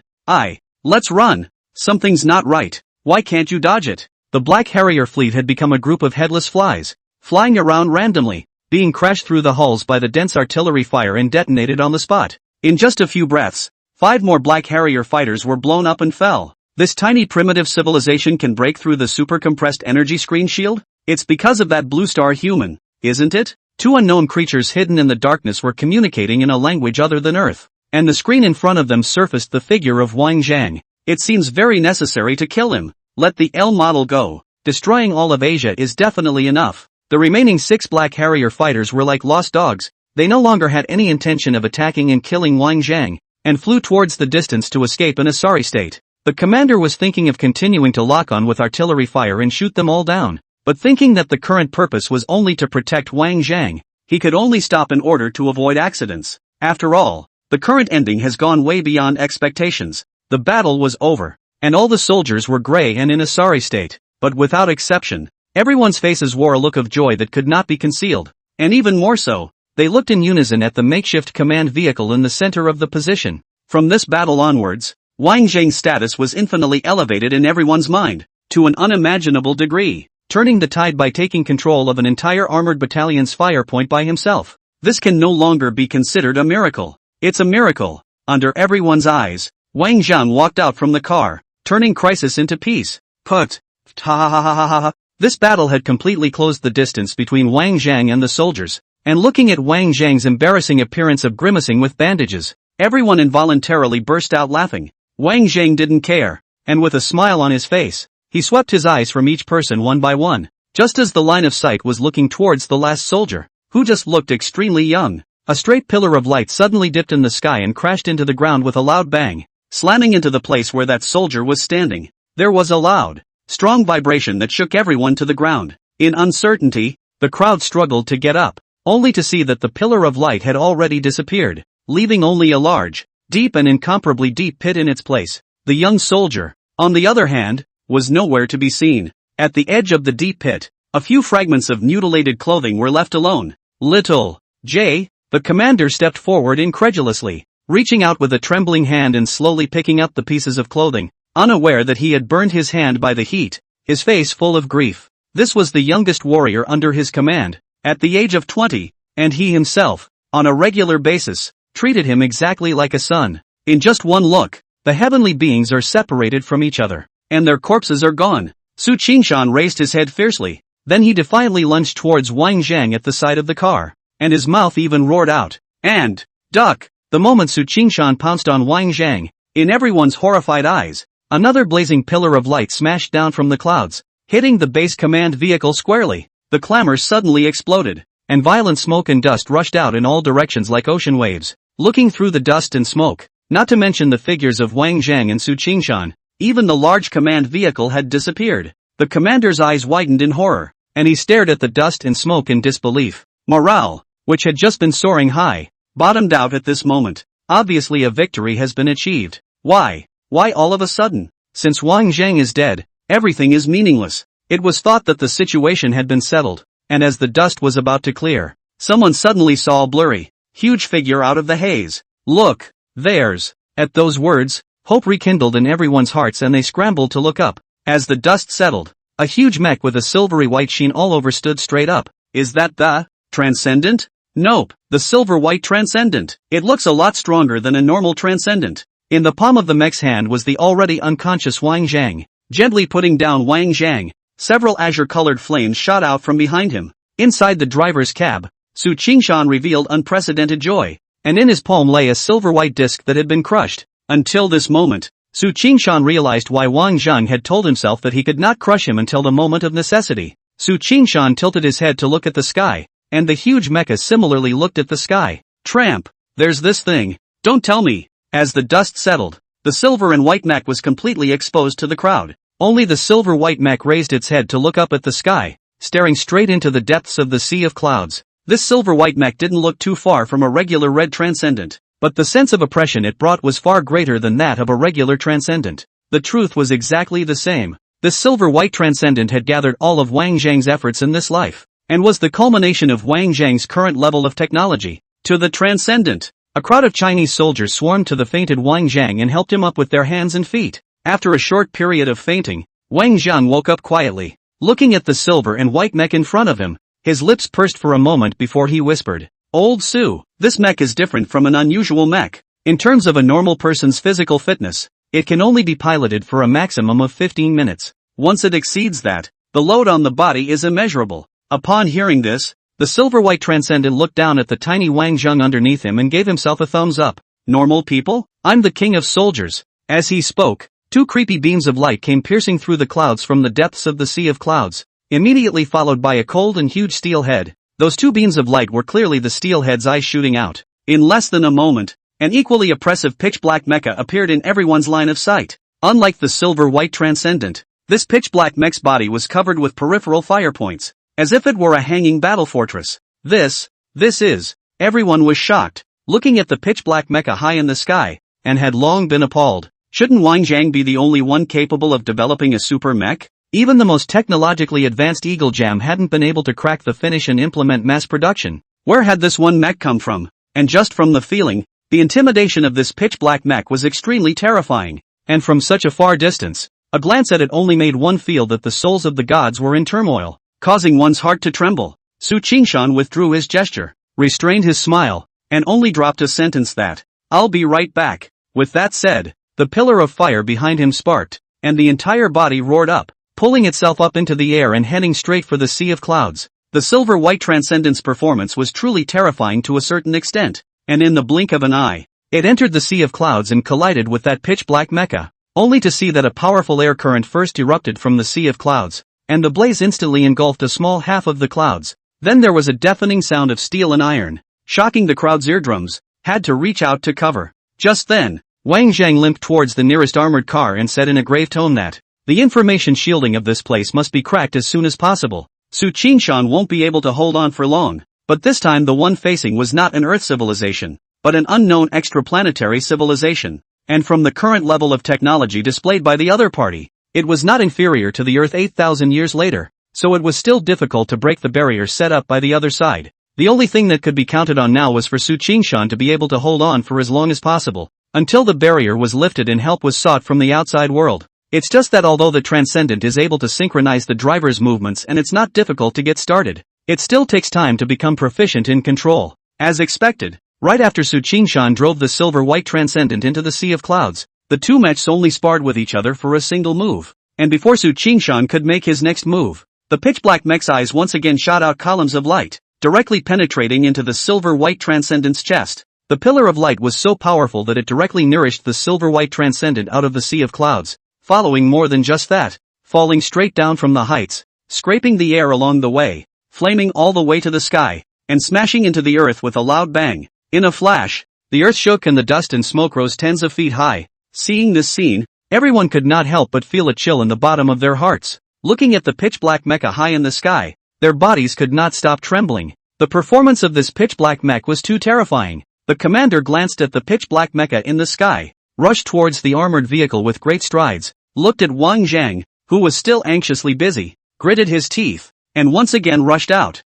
Let's run. Something's not right. Why can't you dodge it? The Black Harrier fleet had become a group of headless flies, flying around randomly, being crashed through the hulls by the dense artillery fire and detonated on the spot. In just a few breaths, 5 more Black Harrier fighters were blown up and fell. This tiny primitive civilization can break through the super compressed energy screen shield? It's because of that blue star human, isn't it? 2 unknown creatures hidden in the darkness were communicating in a language other than Earth, and the screen in front of them surfaced the figure of Wang Zhang. It seems very necessary to kill him. Let the L model go. Destroying all of Asia is definitely enough. The remaining 6 Black Harrier fighters were like lost dogs. They no longer had any intention of attacking and killing Wang Zhang, and flew towards the distance to escape in a sorry state. The commander was thinking of continuing to lock on with artillery fire and shoot them all down, but thinking that the current purpose was only to protect Wang Zhang, he could only stop in order to avoid accidents. After all, the current ending has gone way beyond expectations. The battle was over, and all the soldiers were gray and in a sorry state, but without exception, Everyone's faces wore a look of joy that could not be concealed. And even more so, they looked in unison at the makeshift command vehicle in the center of the position. From this battle onwards, Wang Zhang's status was infinitely elevated in everyone's mind, to an unimaginable degree, turning the tide by taking control of an entire armored battalion's fire point by himself. This can no longer be considered a miracle. It's a miracle. Under everyone's eyes, Wang Zhang walked out from the car, turning crisis into peace. Put. Ha ha ha ha ha ha. This battle had completely closed the distance between Wang Zhang and the soldiers, and looking at Wang Zhang's embarrassing appearance of grimacing with bandages, everyone involuntarily burst out laughing. Wang Zhang didn't care, and with a smile on his face, he swept his eyes from each person one by one, just as the line of sight was looking towards the last soldier, who just looked extremely young. A straight pillar of light suddenly dipped in the sky and crashed into the ground with a loud bang, slamming into the place where that soldier was standing. There was a loud, strong vibration that shook everyone to the ground. In uncertainty, the crowd struggled to get up, only to see that the pillar of light had already disappeared, leaving only a large, deep and incomparably deep pit in its place. The young soldier, on the other hand, was nowhere to be seen. At the edge of the deep pit, a few fragments of mutilated clothing were left alone. Little J, the commander stepped forward incredulously, reaching out with a trembling hand and slowly picking up the pieces of clothing, unaware that he had burned his hand by the heat, his face full of grief. This was the youngest warrior under his command, at the age of 20, and he himself, on a regular basis, treated him exactly like a son. In just one look, the heavenly beings are separated from each other, and their corpses are gone. Su Qingshan raised his head fiercely, then he defiantly lunged towards Wang Zhang at the side of the car, and his mouth even roared out, and, duck! The moment Su Qingshan pounced on Wang Zhang, in everyone's horrified eyes, another blazing pillar of light smashed down from the clouds, hitting the base command vehicle squarely. The clamor suddenly exploded, and violent smoke and dust rushed out in all directions like ocean waves. Looking through the dust and smoke, not to mention the figures of Wang Zhang and Su Qingshan, even the large command vehicle had disappeared. The commander's eyes widened in horror, and he stared at the dust and smoke in disbelief. Morale, which had just been soaring high, bottomed out at this moment. Obviously a victory has been achieved. Why? Why all of a sudden? Since Wang Zhang is dead, everything is meaningless. It was thought that the situation had been settled, and as the dust was about to clear, someone suddenly saw a blurry, huge figure out of the haze. Look, there's. At those words, hope rekindled in everyone's hearts and they scrambled to look up. As the dust settled, a huge mech with a silvery white sheen all over stood straight up. Is that the Transcendent? Nope, the silver-white Transcendent. It looks a lot stronger than a normal Transcendent. In the palm of the mech's hand was the already unconscious Wang Zhang. Gently putting down Wang Zhang, several azure-colored flames shot out from behind him. Inside the driver's cab, Su Qingshan revealed unprecedented joy, and in his palm lay a silver-white disc that had been crushed. Until this moment, Su Qingshan realized why Wang Zhang had told himself that he could not crush him until the moment of necessity. Su Qingshan tilted his head to look at the sky, and the huge mecha similarly looked at the sky. Tramp, there's this thing. Don't tell me. As the dust settled, the silver and white mech was completely exposed to the crowd. Only the silver-white mech raised its head to look up at the sky, staring straight into the depths of the sea of clouds. This silver-white mech didn't look too far from a regular red Transcendent, but the sense of oppression it brought was far greater than that of a regular Transcendent. The truth was exactly the same. This silver-white Transcendent had gathered all of Wang Zhang's efforts in this life, and was the culmination of Wang Zhang's current level of technology. To the Transcendent, a crowd of Chinese soldiers swarmed to the fainted Wang Zhang and helped him up with their hands and feet. After a short period of fainting, Wang Zhang woke up quietly, looking at the silver and white mech in front of him. His lips pursed for a moment before he whispered, "Old Su, this mech is different from an unusual mech. In terms of a normal person's physical fitness, it can only be piloted for a maximum of 15 minutes. Once it exceeds that, the load on the body is immeasurable." Upon hearing this, the silver-white Transcendent looked down at the tiny Wang Zhang underneath him and gave himself a thumbs up. "Normal people? I'm the king of soldiers." As he spoke, two creepy beams of light came piercing through the clouds from the depths of the sea of clouds, immediately followed by a cold and huge steel head. Those two beams of light were clearly the steel head's eyes shooting out. In less than a moment, an equally oppressive pitch-black mecha appeared in everyone's line of sight. Unlike the silver-white Transcendent, this pitch-black mech's body was covered with peripheral fire points, as if it were a hanging battle fortress. This is. Everyone was shocked, looking at the pitch-black mecha high in the sky, and had long been appalled. Shouldn't Wang Zhang be the only one capable of developing a super mech? Even the most technologically advanced Eagle Jam hadn't been able to crack the finish and implement mass production. Where had this one mech come from? And just from the feeling, the intimidation of this pitch-black mech was extremely terrifying. And from such a far distance, a glance at it only made one feel that the souls of the gods were in turmoil, causing one's heart to tremble. Su Qingshan withdrew his gesture, restrained his smile, and only dropped a sentence that, "I'll be right back." With that said, the pillar of fire behind him sparked, and the entire body roared up, pulling itself up into the air and heading straight for the sea of clouds. The silver-white transcendence performance was truly terrifying to a certain extent, and in the blink of an eye, it entered the sea of clouds and collided with that pitch-black mecha, only to see that a powerful air current first erupted from the sea of clouds, and the blaze instantly engulfed a small half of the clouds. Then there was a deafening sound of steel and iron, shocking the crowd's eardrums, had to reach out to cover. Just then, Wang Zhang limped towards the nearest armored car and said in a grave tone that, "The information shielding of this place must be cracked as soon as possible. Su Qingshan won't be able to hold on for long." But this time the one facing was not an Earth civilization, but an unknown extraplanetary civilization. And from the current level of technology displayed by the other party, it was not inferior to the Earth 8,000 years later, so it was still difficult to break the barrier set up by the other side. The only thing that could be counted on now was for Su Qingshan to be able to hold on for as long as possible, until the barrier was lifted and help was sought from the outside world. It's just that although the Transcendent is able to synchronize the driver's movements and it's not difficult to get started, it still takes time to become proficient in control. As expected, right after Su Qingshan drove the silver-white Transcendent into the sea of clouds, the two mechs only sparred with each other for a single move. And before Su Qingshan could make his next move, the pitch-black mech's eyes once again shot out columns of light, directly penetrating into the silver-white Transcendent's chest. The pillar of light was so powerful that it directly nourished the silver-white Transcendent out of the sea of clouds, following more than just that, falling straight down from the heights, scraping the air along the way, flaming all the way to the sky, and smashing into the earth with a loud bang. In a flash, the earth shook and the dust and smoke rose tens of feet high. Seeing this scene, everyone could not help but feel a chill in the bottom of their hearts. Looking at the pitch-black mecha high in the sky, their bodies could not stop trembling. The performance of this pitch-black mech was too terrifying. The commander glanced at the pitch-black mecha in the sky, rushed towards the armored vehicle with great strides, looked at Wang Zhang, who was still anxiously busy, gritted his teeth, and once again rushed out.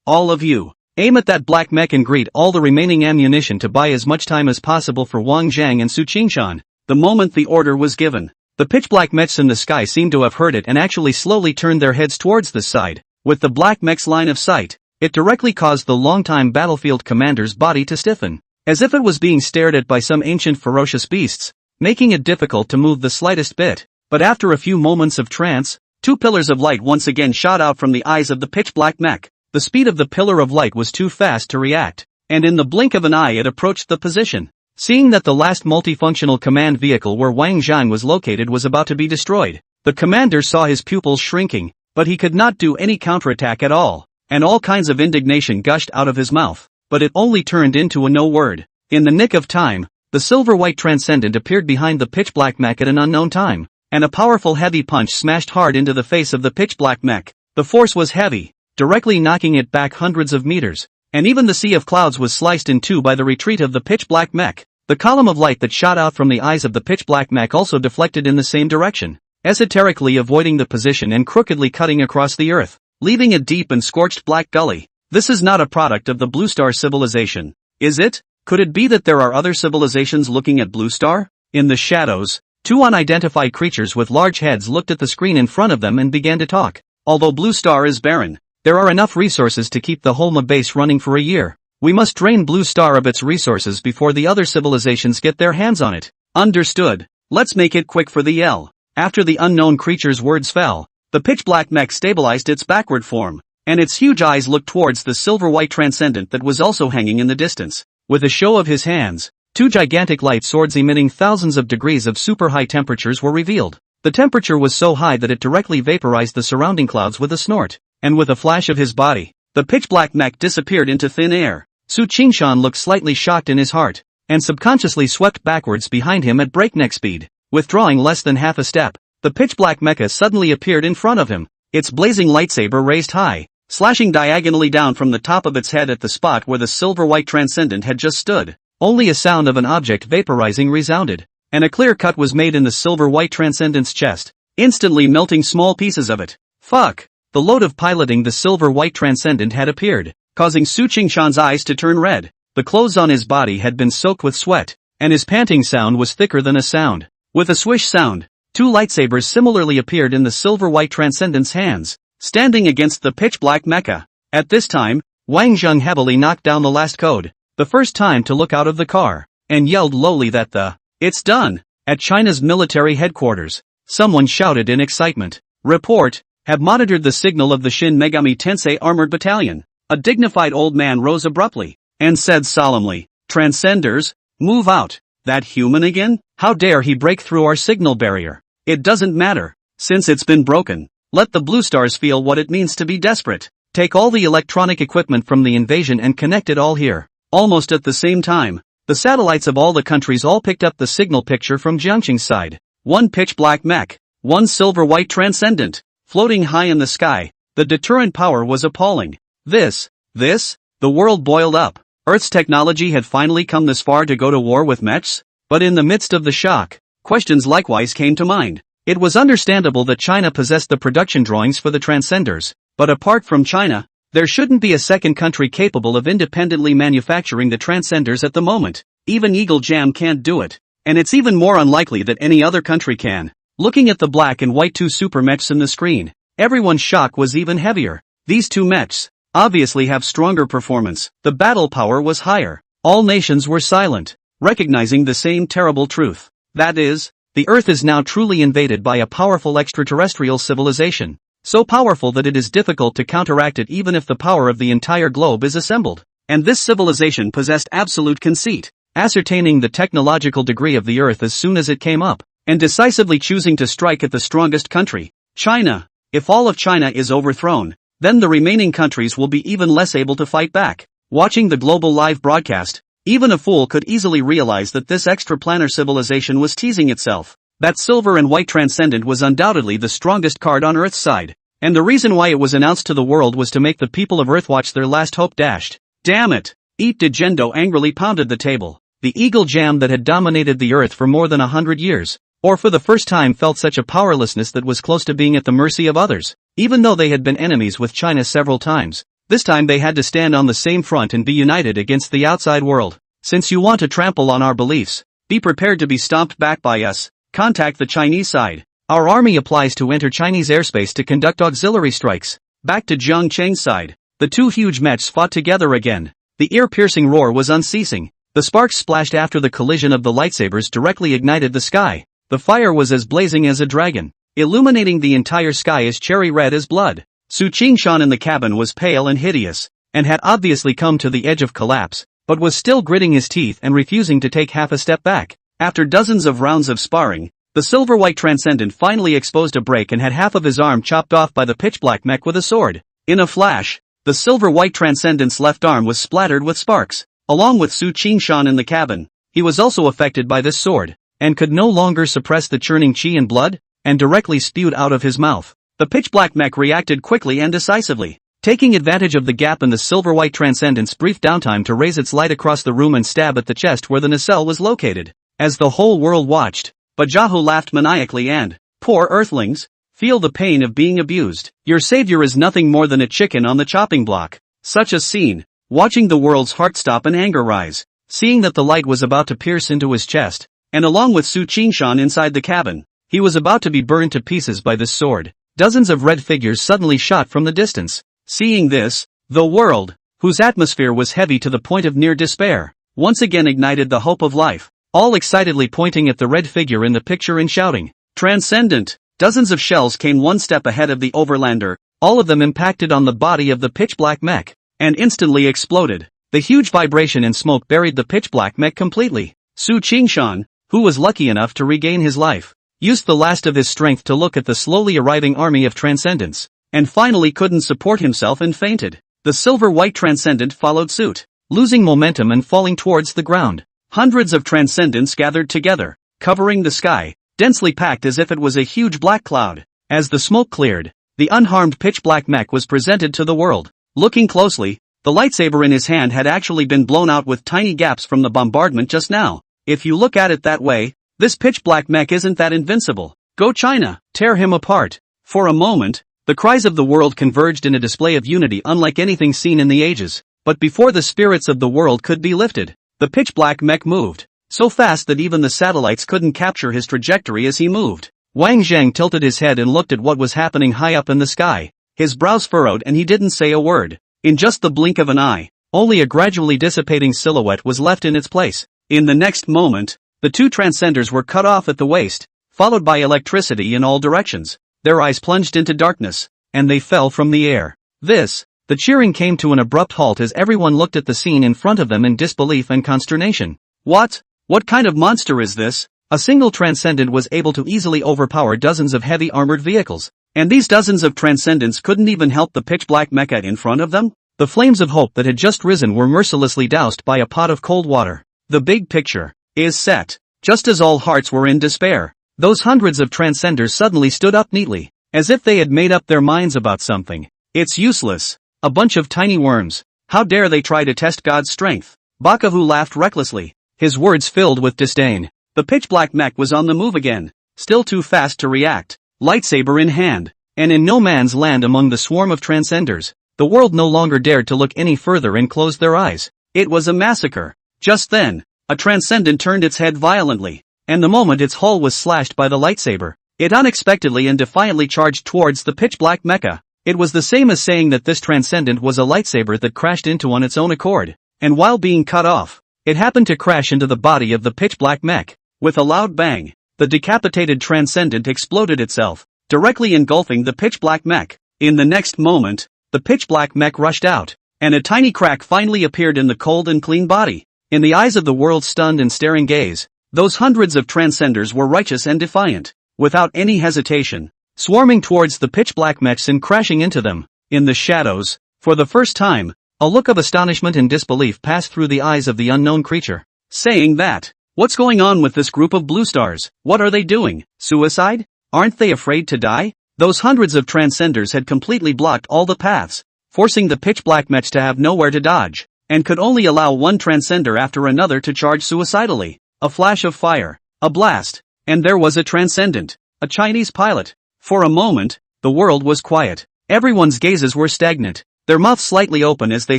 All of you, aim at that black mech and greet all the remaining ammunition to buy as much time as possible for Wang Zhang and Su Qingshan." The moment the order was given, the pitch-black mechs in the sky seemed to have heard it and actually slowly turned their heads towards this side. With the black mech's line of sight, it directly caused the longtime battlefield commander's body to stiffen, as if it was being stared at by some ancient ferocious beasts, making it difficult to move the slightest bit. But after a few moments of trance, two pillars of light once again shot out from the eyes of the pitch-black mech. The speed of the pillar of light was too fast to react, and in the blink of an eye it approached the position. Seeing that the last multifunctional command vehicle where Wang Zhang was located was about to be destroyed, the commander saw his pupils shrinking, but he could not do any counterattack at all, and all kinds of indignation gushed out of his mouth, but it only turned into a no word. In the nick of time, the silver-white Transcendent appeared behind the pitch-black mech at an unknown time, and a powerful heavy punch smashed hard into the face of the pitch-black mech. The force was heavy, directly knocking it back hundreds of meters, and even the sea of clouds was sliced in two by the retreat of the pitch-black mech. The column of light that shot out from the eyes of the pitch-black mech also deflected in the same direction, esoterically avoiding the position and crookedly cutting across the earth, leaving a deep and scorched black gully. This is not a product of the Blue Star civilization, is it? Could it be that there are other civilizations looking at Blue Star? In the shadows, two unidentified creatures with large heads looked at the screen in front of them and began to talk. Although Blue Star is barren, there are enough resources to keep the Holma base running for a year. We must drain Blue Star of its resources before the other civilizations get their hands on it. Understood. Let's make it quick for the L. After the unknown creature's words fell, the pitch-black mech stabilized its backward form, and its huge eyes looked towards the silver-white Transcendent that was also hanging in the distance. With a show of his hands, two gigantic light swords emitting thousands of degrees of super-high temperatures were revealed. The temperature was so high that it directly vaporized the surrounding clouds with a snort, and with a flash of his body, the pitch-black mech disappeared into thin air. Su Qingshan looked slightly shocked in his heart, and subconsciously swept backwards behind him at breakneck speed. Withdrawing less than half a step, the pitch-black mecha suddenly appeared in front of him, its blazing lightsaber raised high, slashing diagonally down from the top of its head at the spot where the silver-white Transcendent had just stood. Only a sound of an object vaporizing resounded, and a clear cut was made in the silver-white Transcendent's chest. instantly melting small pieces of it. Fuck! The load of piloting the silver-white transcendent had appeared, causing Su Qingshan's eyes to turn red. The clothes on his body had been soaked with sweat, and his panting sound was thicker than a sound. With a swish sound, two lightsabers similarly appeared in the silver-white transcendent's hands, standing against the pitch-black mecha. At this time, Wang Zheng heavily knocked down the last code, the first time to look out of the car, and yelled lowly that "It's done!" At China's military headquarters, someone shouted in excitement. Report, have monitored the signal of the Shin Megami Tensei Armored Battalion. A dignified old man rose abruptly, and said solemnly, "Transcenders, move out." That human again? How dare he break through our signal barrier? It doesn't matter, since it's been broken. Let the Blue Stars feel what it means to be desperate. Take all the electronic equipment from the invasion and connect it all here. Almost at the same time, the satellites of all the countries all picked up the signal picture from Jiangqing's side. One pitch-black mech, one silver-white transcendent, floating high in the sky. The deterrent power was appalling. The world boiled up. Earth's technology had finally come this far to go to war with mechs? But in the midst of the shock, questions likewise came to mind. It was understandable that China possessed the production drawings for the Transcenders, but apart from China, there shouldn't be a second country capable of independently manufacturing the Transcenders at the moment. Even Eagle Jam can't do it, and it's even more unlikely that any other country can. Looking at the black and white two super mechs in the screen, everyone's shock was even heavier. These two mechs obviously have stronger performance. The battle power was higher. All nations were silent, recognizing the same terrible truth. That is, the Earth is now truly invaded by a powerful extraterrestrial civilization. So powerful that it is difficult to counteract it even if the power of the entire globe is assembled. And this civilization possessed absolute conceit, ascertaining the technological degree of the Earth as soon as it came up, and decisively choosing to strike at the strongest country, China. If all of China is overthrown, then the remaining countries will be even less able to fight back. Watching the global live broadcast, even a fool could easily realize that this extraplanar civilization was teasing itself. That silver and white transcendent was undoubtedly the strongest card on Earth's side, and the reason why it was announced to the world was to make the people of Earth watch their last hope dashed. Damn it! Eat Degendo angrily pounded the table. The Eagle Jam that had dominated the Earth for more than 100 years, or for the first time felt such a powerlessness that was close to being at the mercy of others. Even though they had been enemies with China several times, this time they had to stand on the same front and be united against the outside world. Since you want to trample on our beliefs, be prepared to be stomped back by us. Contact the Chinese side. Our army applies to enter Chinese airspace to conduct auxiliary strikes. Back to Jiang Cheng's side. The two huge mechs fought together again. The ear-piercing roar was unceasing. The sparks splashed after the collision of the lightsabers directly ignited the sky. The fire was as blazing as a dragon, illuminating the entire sky as cherry red as blood. Su Qingshan in the cabin was pale and hideous, and had obviously come to the edge of collapse, but was still gritting his teeth and refusing to take half a step back. After dozens of rounds of sparring, the silver-white transcendent finally exposed a break and had half of his arm chopped off by the pitch-black mech with a sword. In a flash, the silver-white transcendent's left arm was splattered with sparks. Along with Su Qingshan in the cabin, he was also affected by this sword, and could no longer suppress the churning chi and blood, and directly spewed out of his mouth. The pitch-black mech reacted quickly and decisively, taking advantage of the gap in the silver-white transcendent's brief downtime to raise its light across the room and stab at the chest where the nacelle was located. As the whole world watched, Bajahu laughed maniacally and, "Poor earthlings, feel the pain of being abused. Your savior is nothing more than a chicken on the chopping block." Such a scene, watching the world's heart stop and anger rise, seeing that the light was about to pierce into his chest, and along with Su Qingshan inside the cabin, he was about to be burned to pieces by this sword. Dozens of red figures suddenly shot from the distance. Seeing this, the world, whose atmosphere was heavy to the point of near despair, once again ignited the hope of life, all excitedly pointing at the red figure in the picture and shouting, "Transcendent!" Dozens of shells came one step ahead of the overlander, all of them impacted on the body of the pitch-black mech, and instantly exploded. The huge vibration and smoke buried the pitch-black mech completely. Su Qingshan, who was lucky enough to regain his life, used the last of his strength to look at the slowly arriving army of transcendents, and finally couldn't support himself and fainted. The silver-white transcendent followed suit, losing momentum and falling towards the ground. Hundreds of transcendents gathered together, covering the sky, densely packed as if it was a huge black cloud. As the smoke cleared, the unharmed pitch-black mech was presented to the world. Looking closely, the lightsaber in his hand had actually been blown out with tiny gaps from the bombardment just now. If you look at it that way, this pitch-black mech isn't that invincible. Go China, tear him apart. For a moment, the cries of the world converged in a display of unity unlike anything seen in the ages. But before the spirits of the world could be lifted, the pitch-black mech moved, so fast that even the satellites couldn't capture his trajectory as he moved. Wang Zhang tilted his head and looked at what was happening high up in the sky. His brows furrowed and he didn't say a word. In just the blink of an eye, only a gradually dissipating silhouette was left in its place. In the next moment, the two transcenders were cut off at the waist, followed by electricity in all directions. Their eyes plunged into darkness, and they fell from the air. The cheering came to an abrupt halt as everyone looked at the scene in front of them in disbelief and consternation. What kind of monster is this? A single transcendent was able to easily overpower dozens of heavy armored vehicles, and these dozens of transcendents couldn't even help the pitch-black mecha in front of them? The flames of hope that had just risen were mercilessly doused by a pot of cold water. The big picture is set. Just as all hearts were in despair, those hundreds of transcenders suddenly stood up neatly, as if they had made up their minds about something. It's useless. A bunch of tiny worms. How dare they try to test God's strength? Bakahu laughed recklessly, his words filled with disdain. The pitch-black mech was on the move again, still too fast to react, lightsaber in hand, and in no man's land among the swarm of transcenders. The world no longer dared to look any further and closed their eyes. It was a massacre. Just then, a transcendent turned its head violently, and the moment its hull was slashed by the lightsaber, it unexpectedly and defiantly charged towards the pitch-black mecha. It was the same as saying that this transcendent was a lightsaber that crashed into on its own accord, and while being cut off, it happened to crash into the body of the pitch-black mech. With a loud bang, the decapitated transcendent exploded itself, directly engulfing the pitch-black mech. In the next moment, the pitch-black mech rushed out, and a tiny crack finally appeared in the cold and clean body. In the eyes of the world's stunned and staring gaze, those hundreds of transcenders were righteous and defiant, without any hesitation, swarming towards the pitch-black mechs and crashing into them. In the shadows, for the first time, a look of astonishment and disbelief passed through the eyes of the unknown creature. Saying that, what's going on with this group of blue stars? What are they doing? Suicide? Aren't they afraid to die? Those hundreds of transcenders had completely blocked all the paths, forcing the pitch-black mechs to have nowhere to dodge, and could only allow one transcender after another to charge suicidally. A flash of fire, a blast, and there was a transcendent, a Chinese pilot. For a moment, the world was quiet. Everyone's gazes were stagnant, their mouths slightly open as they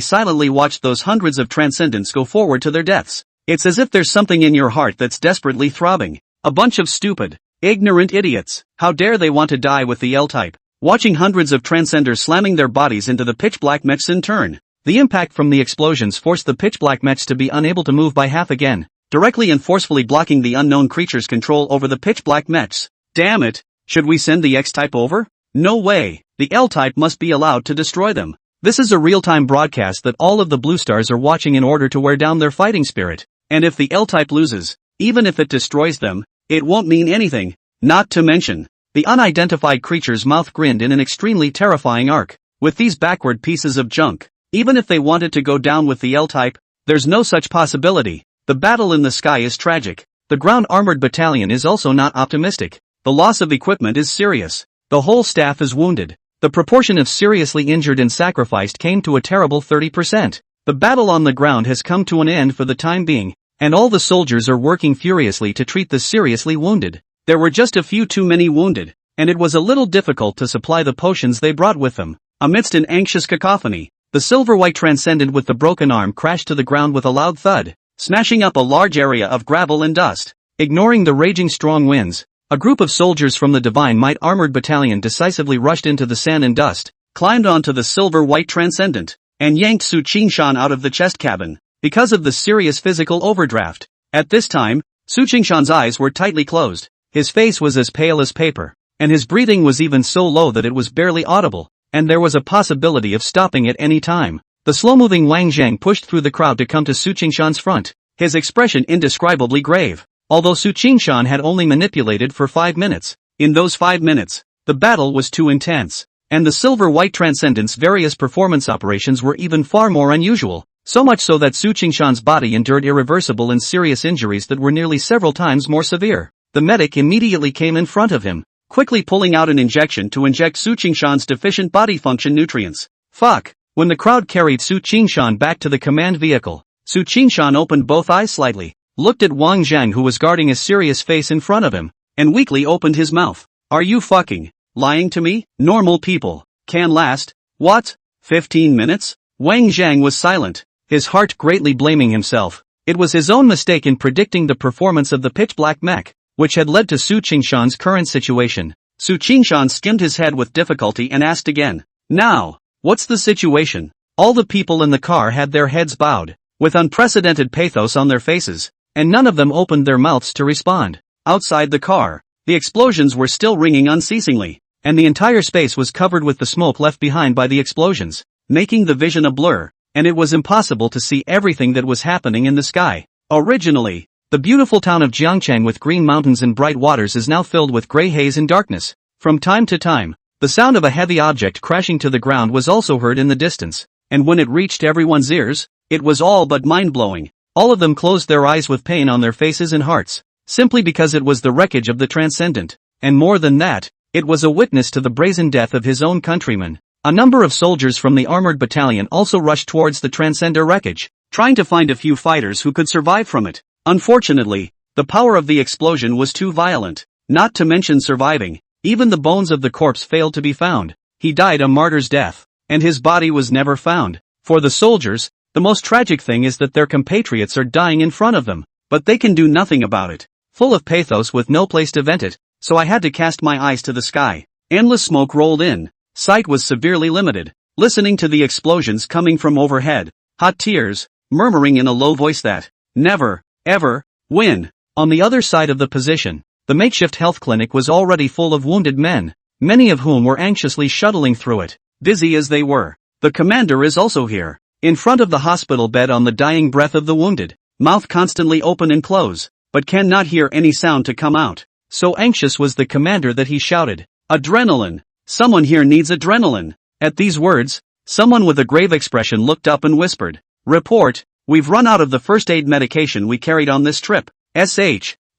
silently watched those hundreds of transcendents go forward to their deaths. It's as if there's something in your heart that's desperately throbbing. A bunch of stupid, ignorant idiots. How dare they want to die with the L-type? Watching hundreds of transcenders slamming their bodies into the pitch-black mechs in turn. The impact from the explosions forced the pitch-black mechs to be unable to move by half again, directly and forcefully blocking the unknown creature's control over the pitch-black mechs. Damn it! Should we send the X-type over? No way! The L-type must be allowed to destroy them. This is a real-time broadcast that all of the blue stars are watching in order to wear down their fighting spirit. And if the L-type loses, even if it destroys them, it won't mean anything. Not to mention, the unidentified creature's mouth grinned in an extremely terrifying arc. With these backward pieces of junk, even if they wanted to go down with the L-type, there's no such possibility. The battle in the sky is tragic. The ground armored battalion is also not optimistic. The loss of equipment is serious. The whole staff is wounded. The proportion of seriously injured and sacrificed came to a terrible 30%. The battle on the ground has come to an end for the time being, and all the soldiers are working furiously to treat the seriously wounded. There were just a few too many wounded, and it was a little difficult to supply the potions they brought with them. Amidst an anxious cacophony, the silver-white transcendent with the broken arm crashed to the ground with a loud thud, smashing up a large area of gravel and dust. Ignoring the raging strong winds, a group of soldiers from the Divine Might Armored Battalion decisively rushed into the sand and dust, climbed onto the silver-white transcendent, and yanked Su Qingshan out of the chest cabin, because of the serious physical overdraft. At this time, Su Qingshan's eyes were tightly closed, his face was as pale as paper, and his breathing was even so low that it was barely audible, and there was a possibility of stopping at any time. The slow-moving Wang Zhang pushed through the crowd to come to Su Qingshan's front, his expression indescribably grave. Although Su Qingshan had only manipulated for 5 minutes, in those 5 minutes, the battle was too intense, and the silver-white transcendent's various performance operations were even far more unusual, so much so that Su Qingshan's body endured irreversible and serious injuries that were nearly several times more severe. The medic immediately came in front of him, quickly pulling out an injection to inject Su Qingshan's deficient body function nutrients. Fuck! When the crowd carried Su Qingshan back to the command vehicle, Su Qingshan opened both eyes slightly, looked at Wang Zhang who was guarding a serious face in front of him, and weakly opened his mouth. Are you fucking lying to me? Normal people can last, what? 15 minutes? Wang Zhang was silent, his heart greatly blaming himself. It was his own mistake in predicting the performance of the pitch-black mech, which had led to Su Qingshan's current situation. Su Qingshan skimmed his head with difficulty and asked again. Now, what's the situation? All the people in the car had their heads bowed, with unprecedented pathos on their faces, and none of them opened their mouths to respond. Outside the car, the explosions were still ringing unceasingly, and the entire space was covered with the smoke left behind by the explosions, making the vision a blur, and it was impossible to see everything that was happening in the sky. Originally, the beautiful town of Jiangcheng with green mountains and bright waters is now filled with gray haze and darkness. From time to time, the sound of a heavy object crashing to the ground was also heard in the distance, and when it reached everyone's ears, it was all but mind-blowing. All of them closed their eyes with pain on their faces and hearts, simply because it was the wreckage of the transcendent, and more than that, it was a witness to the brazen death of his own countrymen. A number of soldiers from the armored battalion also rushed towards the transcender wreckage, trying to find a few fighters who could survive from it. Unfortunately, the power of the explosion was too violent, not to mention surviving. Even the bones of the corpse failed to be found. He died a martyr's death, and his body was never found. For the soldiers, the most tragic thing is that their compatriots are dying in front of them, but they can do nothing about it. Full of pathos with no place to vent it, so I had to cast my eyes to the sky. Endless smoke rolled in. Sight was severely limited. Listening to the explosions coming from overhead, hot tears, murmuring in a low voice that, never, ever, win. On the other side of the position, the makeshift health clinic was already full of wounded men, many of whom were anxiously shuttling through it. Dizzy as they were, the commander is also here, in front of the hospital bed on the dying breath of the wounded, mouth constantly open and close, but cannot hear any sound to come out. So anxious was the commander that he shouted, adrenaline! Someone here needs adrenaline! At these words, someone with a grave expression looked up and whispered, report, we've run out of the first aid medication we carried on this trip.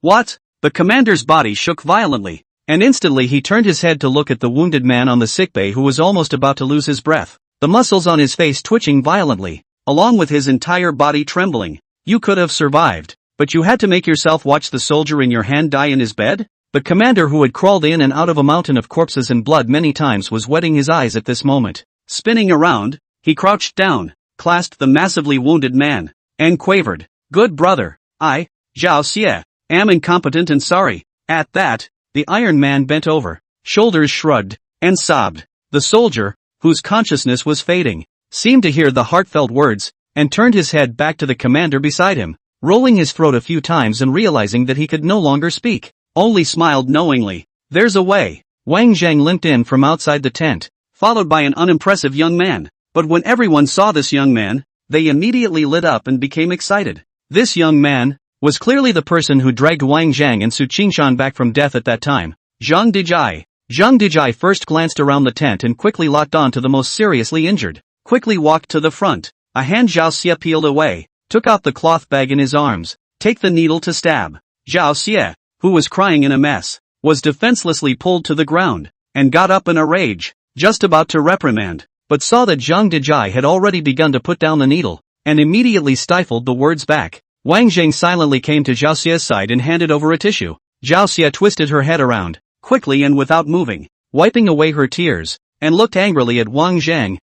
What? The commander's body shook violently, and instantly he turned his head to look at the wounded man on the sickbay who was almost about to lose his breath, the muscles on his face twitching violently, along with his entire body trembling. You could have survived, but you had to make yourself watch the soldier in your hand die in his bed? The commander, who had crawled in and out of a mountain of corpses and blood many times, was wetting his eyes at this moment. Spinning around, he crouched down, clasped the massively wounded man, and quavered, good brother, I, Zhao Xie, am incompetent and sorry. At that, the Iron Man bent over, shoulders shrugged, and sobbed. The soldier, whose consciousness was fading, seemed to hear the heartfelt words, and turned his head back to the commander beside him, rolling his throat a few times and realizing that he could no longer speak, only smiled knowingly. There's a way. Wang Zhang limped in from outside the tent, followed by an unimpressive young man. But when everyone saw this young man, they immediately lit up and became excited. This young man was clearly the person who dragged Wang Zhang and Su Qingshan back from death at that time. Zhang Dijai. Zhang Dijai first glanced around the tent and quickly locked on to the most seriously injured, quickly walked to the front. A hand Zhao Xie peeled away, took out the cloth bag in his arms, take the needle to stab. Zhao Xie, who was crying in a mess, was defenselessly pulled to the ground, and got up in a rage, just about to reprimand, but saw that Zhang Dijai had already begun to put down the needle, and immediately stifled the words back. Wang Zhang silently came to Zhao Xie's side and handed over a tissue. Zhao Xie twisted her head around, quickly and without moving, wiping away her tears, and looked angrily at Wang Zhang.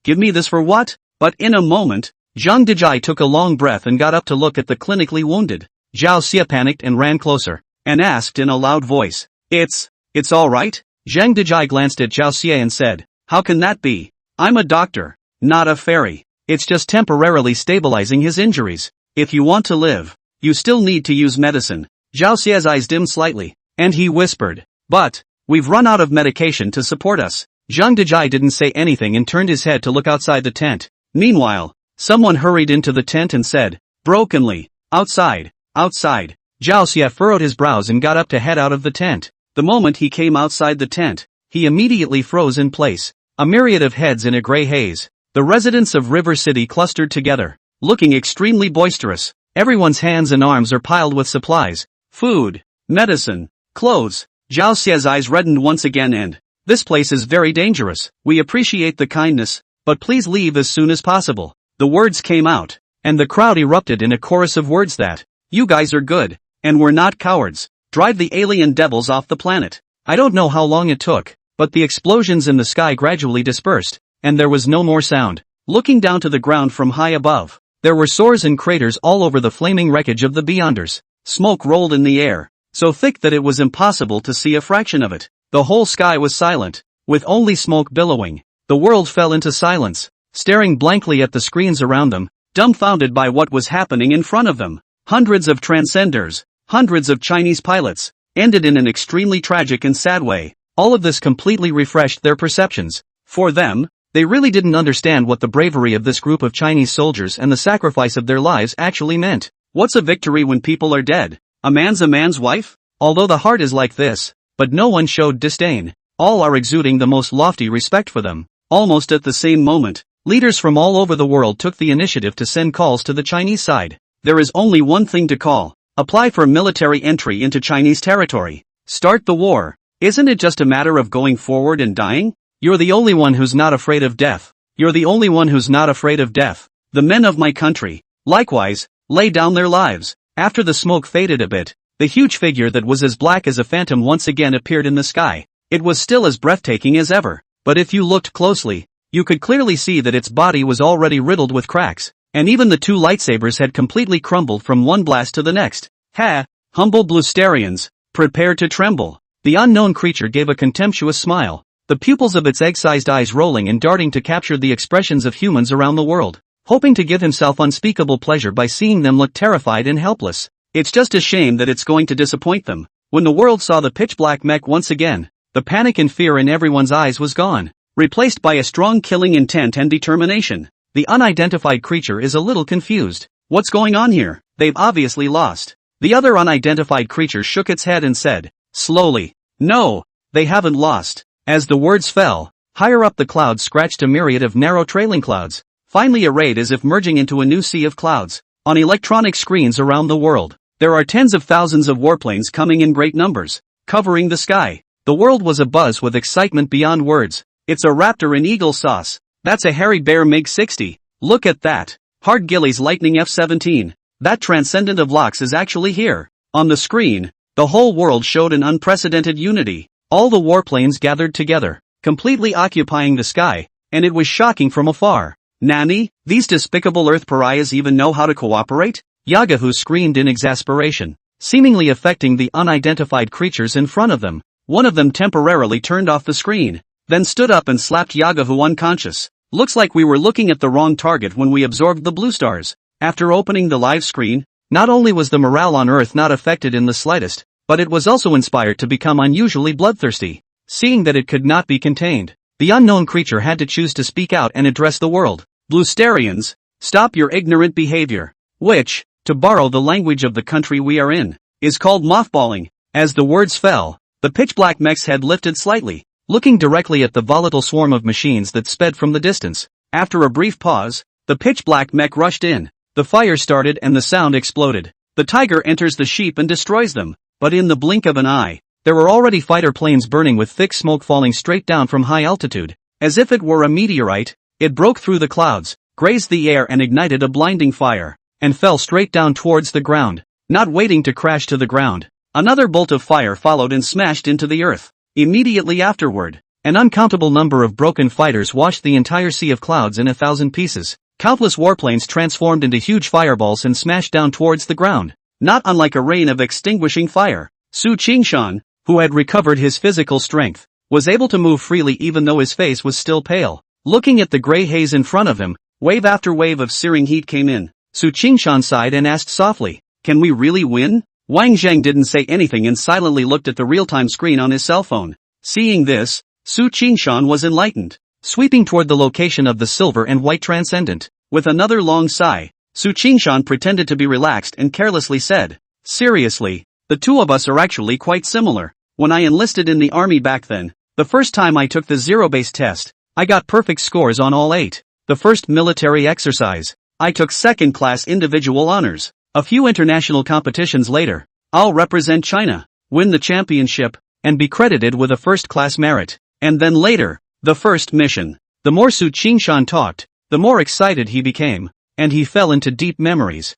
Give me this for what? But in a moment, Zhang Dijai took a long breath and got up to look at the clinically wounded. Zhao Xie panicked and ran closer, and asked in a loud voice, It's all right? Zhang Dijai glanced at Zhao Xie and said, how can that be? I'm a doctor, not a fairy. It's just temporarily stabilizing his injuries. If you want to live, you still need to use medicine. Zhao Xie's eyes dimmed slightly, and he whispered, but we've run out of medication to support us. Zhang Dijai didn't say anything and turned his head to look outside the tent. Meanwhile, someone hurried into the tent and said, brokenly, outside. Zhao Xie furrowed his brows and got up to head out of the tent. The moment he came outside the tent, he immediately froze in place. A myriad of heads in a gray haze. The residents of River City clustered together, looking extremely boisterous. Everyone's hands and arms are piled with supplies, food, medicine, clothes. Zhao Xie's eyes reddened once again and, this place is very dangerous. We appreciate the kindness, but please leave as soon as possible. The words came out, and the crowd erupted in a chorus of words that, you guys are good, and we're not cowards. drive the alien devils off the planet. I don't know how long it took, but the explosions in the sky gradually dispersed, and there was no more sound. Looking down to the ground from high above, there were sores and craters all over the flaming wreckage of the Beyonders. Smoke rolled in the air, so thick that it was impossible to see a fraction of it. The whole sky was silent, with only smoke billowing. The world fell into silence, staring blankly at the screens around them, dumbfounded by what was happening in front of them. Hundreds of transcenders, hundreds of Chinese pilots, ended in an extremely tragic and sad way. All of this completely refreshed their perceptions. For them, they really didn't understand what the bravery of this group of Chinese soldiers and the sacrifice of their lives actually meant. What's a victory when people are dead? A man's wife? Although the heart is like this, but no one showed disdain. All are exuding the most lofty respect for them. Almost at the same moment, leaders from all over the world took the initiative to send calls to the Chinese side. There is only one thing to call. Apply for military entry into Chinese territory. Start the war. Isn't it just a matter of going forward and dying? You're the only one who's not afraid of death. You're the only one who's not afraid of death. The men of my country, likewise, lay down their lives. After the smoke faded a bit, the huge figure that was as black as a phantom once again appeared in the sky. It was still as breathtaking as ever, but if you looked closely, you could clearly see that its body was already riddled with cracks, and even the two lightsabers had completely crumbled from one blast to the next. Ha! Humble Bluesterians, prepare to tremble. The unknown creature gave a contemptuous smile, the pupils of its egg-sized eyes rolling and darting to capture the expressions of humans around the world, hoping to give himself unspeakable pleasure by seeing them look terrified and helpless. It's just a shame that it's going to disappoint them. When the world saw the pitch-black mech once again, the panic and fear in everyone's eyes was gone, replaced by a strong killing intent and determination. The unidentified creature is a little confused. What's going on here? They've obviously lost. The other unidentified creature shook its head and said, slowly, no, they haven't lost. As the words fell, higher up the clouds scratched a myriad of narrow trailing clouds, finally arrayed as if merging into a new sea of clouds. On electronic screens around the world, there are tens of thousands of warplanes coming in great numbers, covering the sky. The world was abuzz with excitement beyond words. It's a raptor in eagle sauce. That's a hairy bear MiG-60. Look at that. Hard Gillies Lightning F-17. That transcendent of Locks is actually here. On the screen, the whole world showed an unprecedented unity. All the warplanes gathered together, completely occupying the sky, and it was shocking from afar. Nani? These despicable Earth pariahs even know how to cooperate? Yagahu screamed in exasperation, seemingly affecting the unidentified creatures in front of them. One of them temporarily turned off the screen, then stood up and slapped Yagahu unconscious. Looks like we were looking at the wrong target when we absorbed the blue stars. After opening the live screen, not only was the morale on Earth not affected in the slightest, but it was also inspired to become unusually bloodthirsty. Seeing that it could not be contained, the unknown creature had to choose to speak out and address the world. Bluesterians, stop your ignorant behavior, which, to borrow the language of the country we are in, is called mothballing. As the words fell, the pitch-black mech's head lifted slightly, looking directly at the volatile swarm of machines that sped from the distance. After a brief pause, the pitch-black mech rushed in. The fire started and the sound exploded. The tiger enters the sheep and destroys them. But in the blink of an eye, there were already fighter planes burning with thick smoke falling straight down from high altitude. As if it were a meteorite, it broke through the clouds, grazed the air and ignited a blinding fire, and fell straight down towards the ground. Not waiting to crash to the ground, another bolt of fire followed and smashed into the earth. Immediately afterward, an uncountable number of broken fighters washed the entire sea of clouds in 1,000 pieces. Countless warplanes transformed into huge fireballs and smashed down towards the ground. Not unlike a rain of extinguishing fire, Su Qingshan, who had recovered his physical strength, was able to move freely even though his face was still pale. Looking at the gray haze in front of him, wave after wave of searing heat came in. Su Qingshan sighed and asked softly, can we really win? Wang Zheng didn't say anything and silently looked at the real-time screen on his cell phone. Seeing this, Su Qingshan was enlightened, sweeping toward the location of the silver and white transcendent. With another long sigh, Su Qingshan pretended to be relaxed and carelessly said, seriously, the two of us are actually quite similar. When I enlisted in the army back then, the first time I took the zero-based test, I got perfect scores on all 8. The first military exercise, I took second-class individual honors. A few international competitions later, I'll represent China, win the championship, and be credited with a first-class merit. And then later, the first mission. The more Su Qingshan talked, the more excited he became, and he fell into deep memories.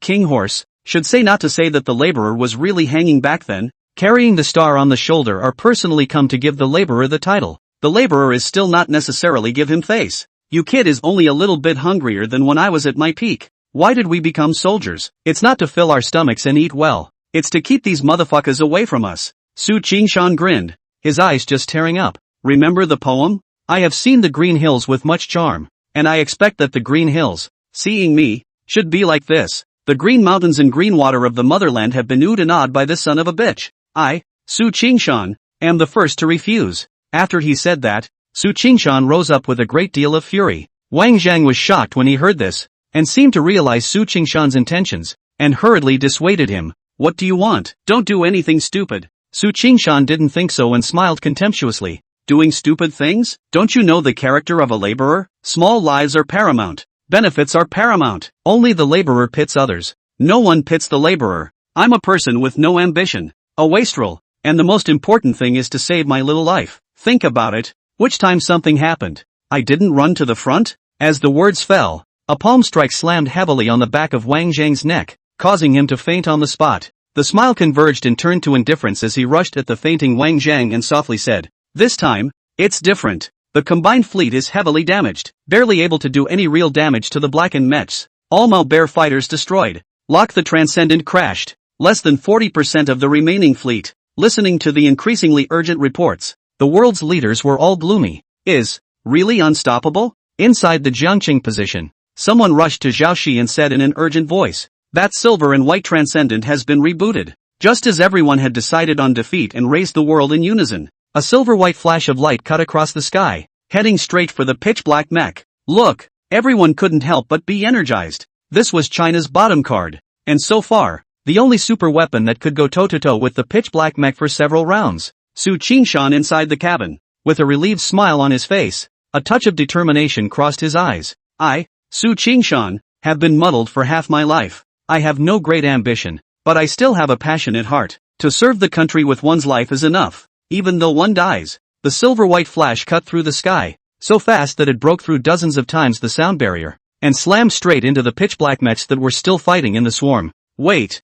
King Horse, Should say not to say that the laborer was really hanging back then, carrying the star on the shoulder or personally come to give the laborer the title. The laborer is still not necessarily give him face. You kid is only a little bit hungrier than when I was at my peak. Why did we become soldiers? It's not to fill our stomachs and eat well. It's to keep these motherfuckers away from us. Su Qingshan grinned, his eyes just tearing up. Remember the poem? I have seen the green hills with much charm, and I expect that the green hills, seeing me, should be like this. The green mountains and green water of the motherland have been oohed and awed by this son of a bitch. I, Su Qingshan, am the first to refuse. After he said that, Su Qingshan rose up with a great deal of fury. Wang Zhang was shocked when he heard this, and seemed to realize Su Qingshan's intentions, and hurriedly dissuaded him. What do you want? Don't do anything stupid. Su Qingshan didn't think so and smiled contemptuously. Doing stupid things? Don't you know the character of a laborer? Small lives are paramount. Benefits are paramount. Only the laborer pits others. No one pits the laborer. I'm a person with no ambition. A wastrel. And the most important thing is to save my little life. Think about it. Which time something happened, I didn't run to the front? As the words fell, a palm strike slammed heavily on the back of Wang Zhang's neck, causing him to faint on the spot. The smile converged and turned to indifference as he rushed at the fainting Wang Zhang and softly said, "This time, it's different. The combined fleet is heavily damaged, barely able to do any real damage to the blackened mechs. All Malbare fighters destroyed. Lock the Transcendent crashed. Less than 40% of the remaining fleet." Listening to the increasingly urgent reports, the world's leaders were all gloomy. Is really unstoppable? Inside the Jiangqing position, someone rushed to Zhao Shi and said in an urgent voice, "That silver and white Transcendent has been rebooted." Just as everyone had decided on defeat and raised the world in unison, a silver-white flash of light cut across the sky, heading straight for the pitch-black mech. Look, everyone couldn't help but be energized. This was China's bottom card, and so far, the only super weapon that could go toe-to-toe with the pitch-black mech for several rounds. Su Qingshan inside the cabin, with a relieved smile on his face, a touch of determination crossed his eyes. I, Su Qingshan, have been muddled for half my life. I have no great ambition, but I still have a passionate heart. To serve the country with one's life is enough, even though one dies. The silver-white flash cut through the sky, so fast that it broke through dozens of times the sound barrier, and slammed straight into the pitch-black mechs that were still fighting in the swarm. Wait!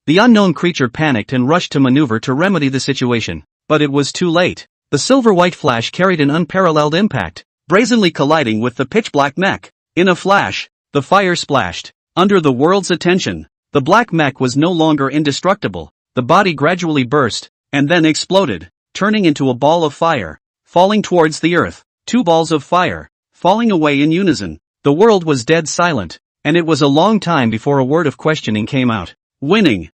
The unknown creature panicked and rushed to maneuver to remedy the situation, but it was too late. The silver-white flash carried an unparalleled impact, brazenly colliding with the pitch-black mech. In a flash, the fire splashed. Under the world's attention, the black mech was no longer indestructible. The body gradually burst, and then exploded, turning into a ball of fire, falling towards the earth. Two balls of fire, falling away in unison. The world was dead silent, and it was a long time before a word of questioning came out. Winning?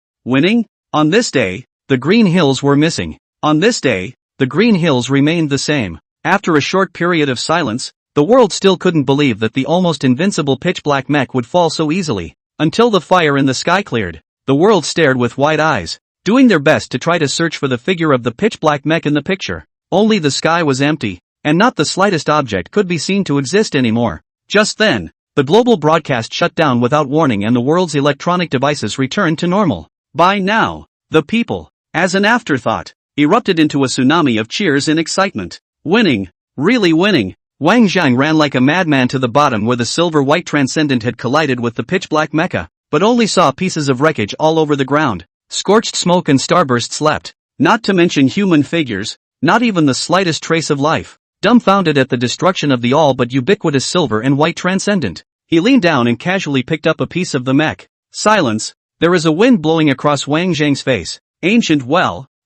On this day, the green hills were missing. On this day, the green hills remained the same. After a short period of silence, the world still couldn't believe that the almost invincible pitch-black mech would fall so easily. Until the fire in the sky cleared, the world stared with wide eyes, doing their best to try to search for the figure of the pitch-black mech in the picture. Only the sky was empty, and not the slightest object could be seen to exist anymore. Just then, the global broadcast shut down without warning and the world's electronic devices returned to normal. By now, the people, as an afterthought, erupted into a tsunami of cheers and excitement. Winning, really winning. Wang Zhang ran like a madman to the bottom where the silver-white Transcendent had collided with the pitch-black mecha, but only saw pieces of wreckage all over the ground. Scorched smoke and starbursts leapt, not to mention human figures, not even the slightest trace of life. Dumbfounded at the destruction of the all but ubiquitous silver and white Transcendent, he leaned down and casually picked up a piece of the mech. Silence. There is a wind blowing across Wang Zhang's face, ancient,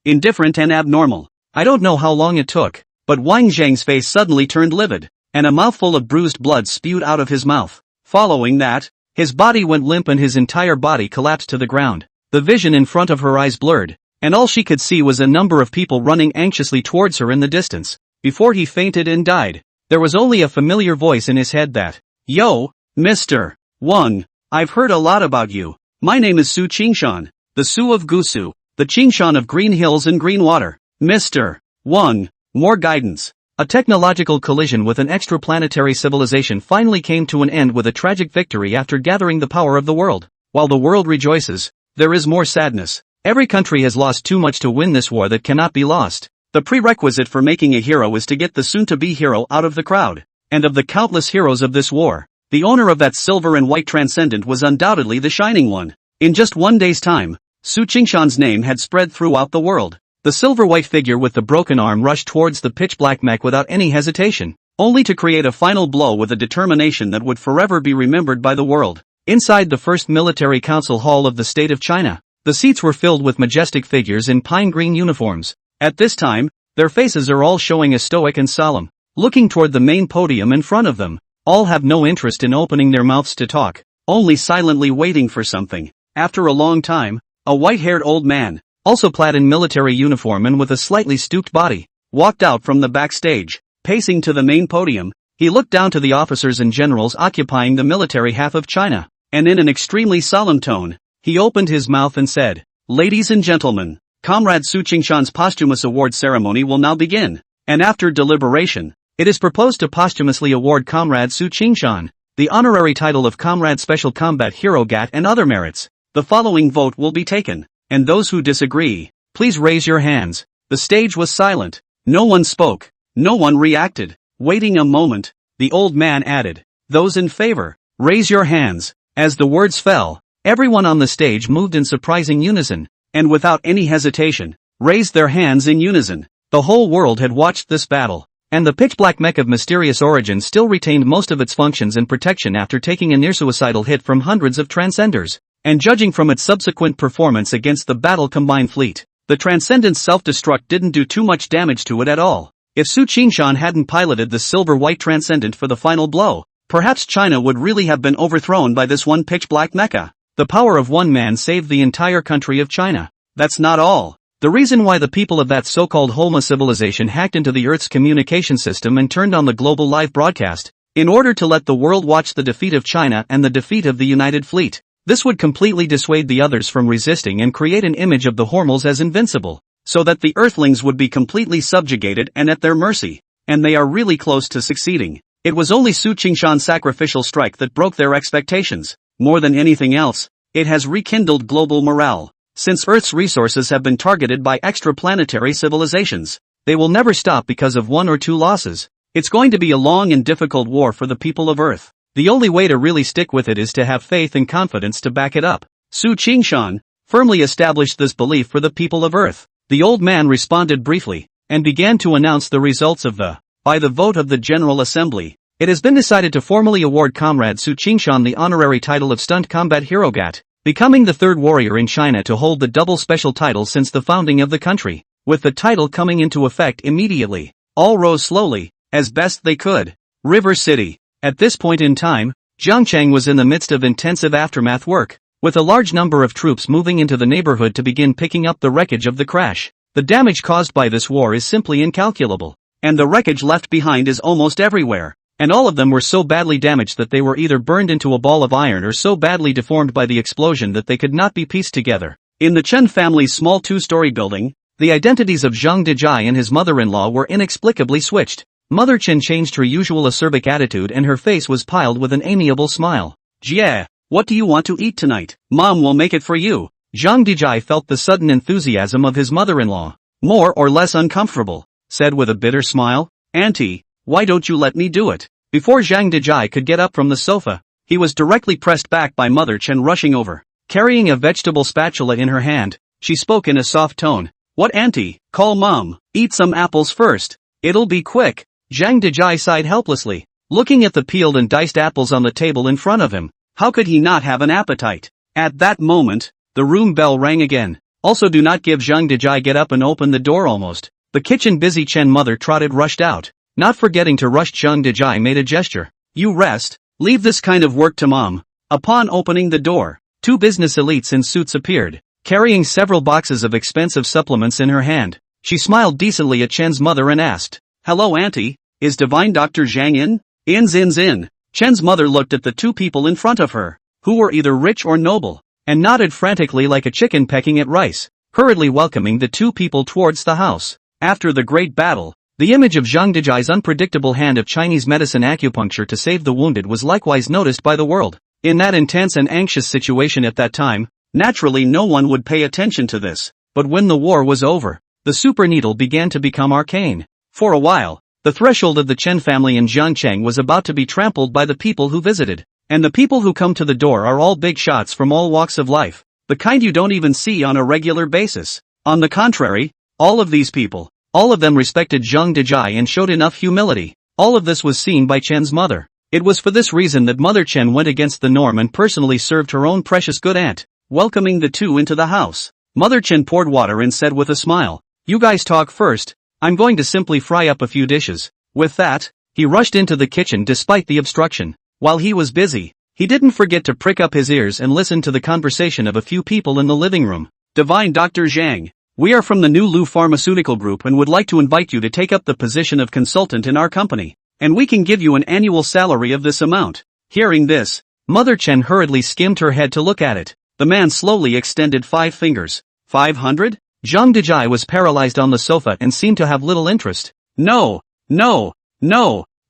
indifferent and abnormal. I don't know how long it took, but Wang Zhang's face suddenly turned livid, and a mouthful of bruised blood spewed out of his mouth. Following that, his body went limp and his entire body collapsed to the ground. The vision in front of her eyes blurred, and all she could see was a number of people running anxiously towards her in the distance. Before he fainted and died, there was only a familiar voice in his head that, "Yo, Mr. Wang, I've heard a lot about you. My name is Su Qingshan, the Su of Gusu, the Qingshan of green hills and green water. Mr. Wang, more guidance." A technological collision with an extraplanetary civilization finally came to an end with a tragic victory after gathering the power of the world. While the world rejoices, there is more sadness. Every country has lost too much to win this war that cannot be lost. The prerequisite for making a hero is to get the soon-to-be hero out of the crowd. And of the countless heroes of this war, the owner of that silver and white Transcendent was undoubtedly the shining one. In just one day's time, Su Qingshan's name had spread throughout the world. The silver-white figure with the broken arm rushed towards the pitch-black mech without any hesitation, only to create a final blow with a determination that would forever be remembered by the world. Inside the first military council hall of the state of China, the seats were filled with majestic figures in pine green uniforms. At this time, their faces are all showing a stoic and solemn, looking toward the main podium in front of them. All have no interest in opening their mouths to talk, only silently waiting for something. After a long time, a white-haired old man, also clad in military uniform and with a slightly stooped body, walked out from the backstage. Pacing to the main podium, he looked down to the officers and generals occupying the military half of China, and in an extremely solemn tone, he opened his mouth and said, "Ladies and gentlemen, Comrade Su Qingshan's posthumous award ceremony will now begin, and after deliberation, it is proposed to posthumously award Comrade Su Qingshan the honorary title of Comrade Special Combat Hero GAT and other merits. The following vote will be taken, and those who disagree, please raise your hands." The stage was silent. No one spoke. No one reacted. Waiting a moment, the old man added, "Those in favor, raise your hands." As the words fell, everyone on the stage moved in surprising unison, and without any hesitation, raised their hands in unison. The whole world had watched this battle, and the pitch-black mech of mysterious origin still retained most of its functions and protection after taking a near-suicidal hit from hundreds of Transcenders. And judging from its subsequent performance against the battle combined fleet, the Transcendent's self-destruct didn't do too much damage to it at all. If Su Qingshan hadn't piloted the silver-white Transcendent for the final blow, perhaps China would really have been overthrown by this one pitch-black mecha. The power of one man saved the entire country of China. That's not all. The reason why the people of that so-called Holma civilization hacked into the Earth's communication system and turned on the global live broadcast, in order to let the world watch the defeat of China and the defeat of the United Fleet. This would completely dissuade the others from resisting and create an image of the Hormels as invincible, so that the Earthlings would be completely subjugated and at their mercy. And they are really close to succeeding. It was only Su Qingshan's sacrificial strike that broke their expectations. More than anything else, it has rekindled global morale. Since Earth's resources have been targeted by extraplanetary civilizations, they will never stop because of one or two losses. It's going to be a long and difficult war for the people of Earth. The only way to really stick with it is to have faith and confidence to back it up. Su Qingshan firmly established this belief for the people of Earth. The old man responded briefly, and began to announce the results of by the vote of the General Assembly, it has been decided to formally award Comrade Su Qingshan the honorary title of Stunt Combat Hero GAT, becoming the third warrior in China to hold the double special title since the founding of the country. With the title coming into effect immediately, all rose slowly, as best they could. River City. At this point in time, Zhangcheng was in the midst of intensive aftermath work, with a large number of troops moving into the neighborhood to begin picking up the wreckage of the crash. The damage caused by this war is simply incalculable, and the wreckage left behind is almost everywhere, and all of them were so badly damaged that they were either burned into a ball of iron or so badly deformed by the explosion that they could not be pieced together. In the Chen family's small two-story building, the identities of Zhang Dejai and his mother-in-law were inexplicably switched. Mother Chen changed her usual acerbic attitude and her face was piled with an amiable smile. "Jie, what do you want to eat tonight? Mom will make it for you." Zhang Dejai felt the sudden enthusiasm of his mother-in-law. "More or less uncomfortable," said with a bitter smile. "Auntie, why don't you let me do it?" Before Zhang Dejai could get up from the sofa, he was directly pressed back by Mother Chen rushing over. Carrying a vegetable spatula in her hand, she spoke in a soft tone. "What, Auntie? Call Mom. Eat some apples first. It'll be quick." Zhang Dejai sighed helplessly, looking at the peeled and diced apples on the table in front of him. How could he not have an appetite? At that moment, the room bell rang again. Also, do not give Zhang Dejai get up and open the door almost. The kitchen busy Chen mother trotted rushed out. Not forgetting to rush, Zhang Dejai made a gesture. "You rest, leave this kind of work to Mom." Upon opening the door, two business elites in suits appeared, carrying several boxes of expensive supplements in her hand. She smiled decently at Chen's mother and asked, "Hello, Auntie, is Divine Dr. Zhang in?" In. Chen's mother looked at the two people in front of her, who were either rich or noble, and nodded frantically like a chicken pecking at rice, hurriedly welcoming the two people towards the house. After the great battle, the image of Zhang Dejai's unpredictable hand of Chinese medicine acupuncture to save the wounded was likewise noticed by the world. In that intense and anxious situation at that time, naturally no one would pay attention to this. But when the war was over, the super needle began to become arcane. For a while, the threshold of the Chen family in Zhangcheng was about to be trampled by the people who visited. And the people who come to the door are all big shots from all walks of life. the kind you don't even see on a regular basis. On the contrary, all of these people, all of them respected Zhang Dejai and showed enough humility. All of this was seen by Chen's mother. It was for this reason that Mother Chen went against the norm and personally served her own precious good aunt, welcoming the two into the house. Mother Chen poured water and said with a smile, "You guys talk first, I'm going to simply fry up a few dishes." With that, he rushed into the kitchen despite the obstruction. While he was busy, he didn't forget to prick up his ears and listen to the conversation of a few people in the living room. "Divine Dr. Zhang, we are from the New Lu Pharmaceutical Group and would like to invite you to take up the position of consultant in our company, and we can give you an annual salary of this amount." Hearing this, Mother Chen hurriedly skimmed her head to look at it. The man slowly extended 5 fingers. 500? Zhang Dejai was paralyzed on the sofa and seemed to have little interest. No,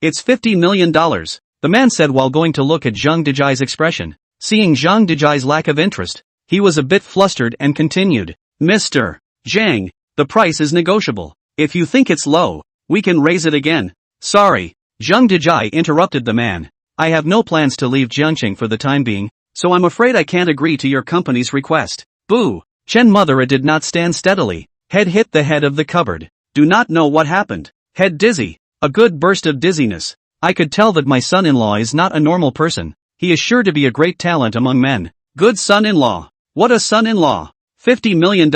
it's $50 million, the man said while going to look at Zhang Dejai's expression. Seeing Zhang Dejai's lack of interest, he was a bit flustered and continued, "Mr. Zhang, the price is negotiable. If you think it's low, we can raise it again." "Sorry," Zhang Dejai interrupted the man. "I have no plans to leave Jiangqing for the time being, so I'm afraid I can't agree to your company's request." Boo! Chen mother did not stand steadily. Head hit the head of the cupboard. Do not know what happened. Head dizzy. A good burst of dizziness. I could tell that my son-in-law is not a normal person. He is sure to be a great talent among men. Good son-in-law. What a son-in-law. $50 million.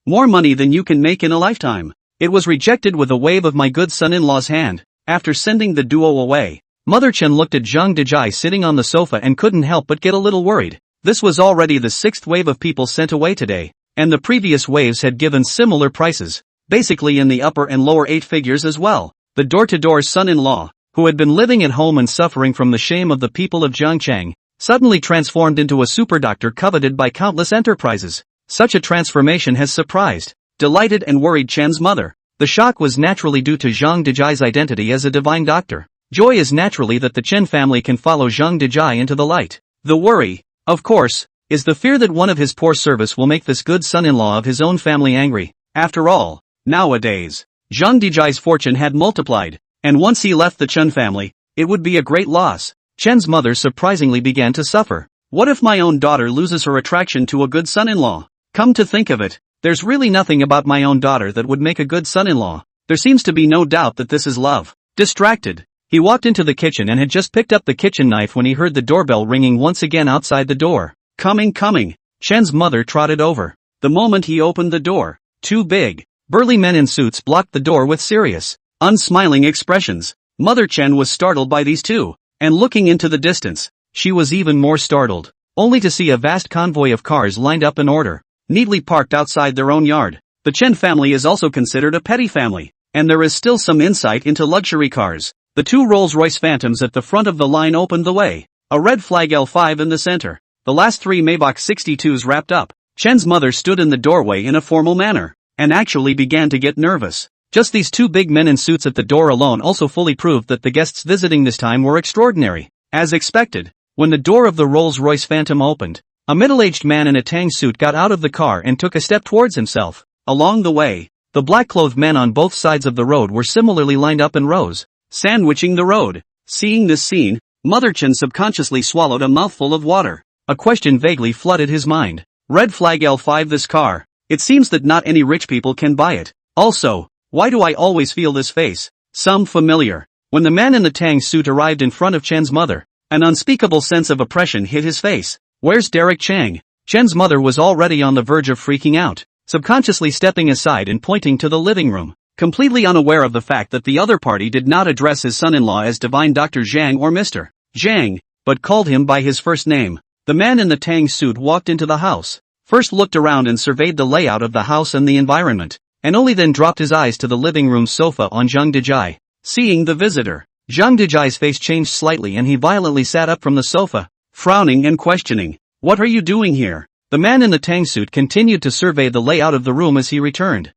More money than you can make in a lifetime. It was rejected with a wave of my good son-in-law's hand. After sending the duo away, Mother Chen looked at Zhang Dejai sitting on the sofa and couldn't help but get a little worried. This was already the 6th wave of people sent away today, and the previous waves had given similar prices, basically in the upper and lower 8 figures as well. The door-to-door son-in-law, who had been living at home and suffering from the shame of the people of Jiangchang, suddenly transformed into a superdoctor coveted by countless enterprises. Such a transformation has surprised, delighted and worried Chen's mother. The shock was naturally due to Zhang Dejai's identity as a divine doctor. Joy is naturally that the Chen family can follow Zhang Dejai into the light. The worry, of course, is the fear that one of his poor service will make this good son-in-law of his own family angry. After all, nowadays, Zhang Dejai's fortune had multiplied, and once he left the Chen family, it would be a great loss. Chen's mother surprisingly began to suffer. What if my own daughter loses her attraction to a good son-in-law? Come to think of it, there's really nothing about my own daughter that would make a good son-in-law. There seems to be no doubt that this is love. Distracted, he walked into the kitchen and had just picked up the kitchen knife when he heard the doorbell ringing once again outside the door. Coming. Chen's mother trotted over. The moment he opened the door, 2 big, burly men in suits blocked the door with serious, unsmiling expressions. Mother Chen was startled by these two, and looking into the distance, she was even more startled, only to see a vast convoy of cars lined up in order, neatly parked outside their own yard. The Chen family is also considered a petty family, and there is still some insight into luxury cars. The 2 Rolls-Royce Phantoms at the front of the line opened the way, a red flag L5 in the center. The last 3 Maybach 62s wrapped up. Chen's mother stood in the doorway in a formal manner, and actually began to get nervous. Just these 2 big men in suits at the door alone also fully proved that the guests visiting this time were extraordinary. As expected, when the door of the Rolls-Royce Phantom opened, a middle-aged man in a tang suit got out of the car and took a step towards himself. Along the way, the black-clothed men on both sides of the road were similarly lined up in rows, sandwiching the road. Seeing this scene, Mother Chen subconsciously swallowed a mouthful of water. A question vaguely flooded his mind. Red flag L5 this car. It seems that not any rich people can buy it. Also, why do I always feel this face? Some familiar. When the man in the tang suit arrived in front of Chen's mother, an unspeakable sense of oppression hit his face. Where's Derek Chang? Chen's mother was already on the verge of freaking out, subconsciously stepping aside and pointing to the living room, completely unaware of the fact that the other party did not address his son-in-law as Divine Dr. Zhang or Mr. Zhang, but called him by his first name. The man in the tang suit walked into the house, first looked around and surveyed the layout of the house and the environment, and only then dropped his eyes to the living room sofa on Zhang Dejai. Seeing the visitor, Zhang Dejai's face changed slightly and he violently sat up from the sofa, frowning and questioning. What are you doing here? The man in the tang suit continued to survey the layout of the room as he returned.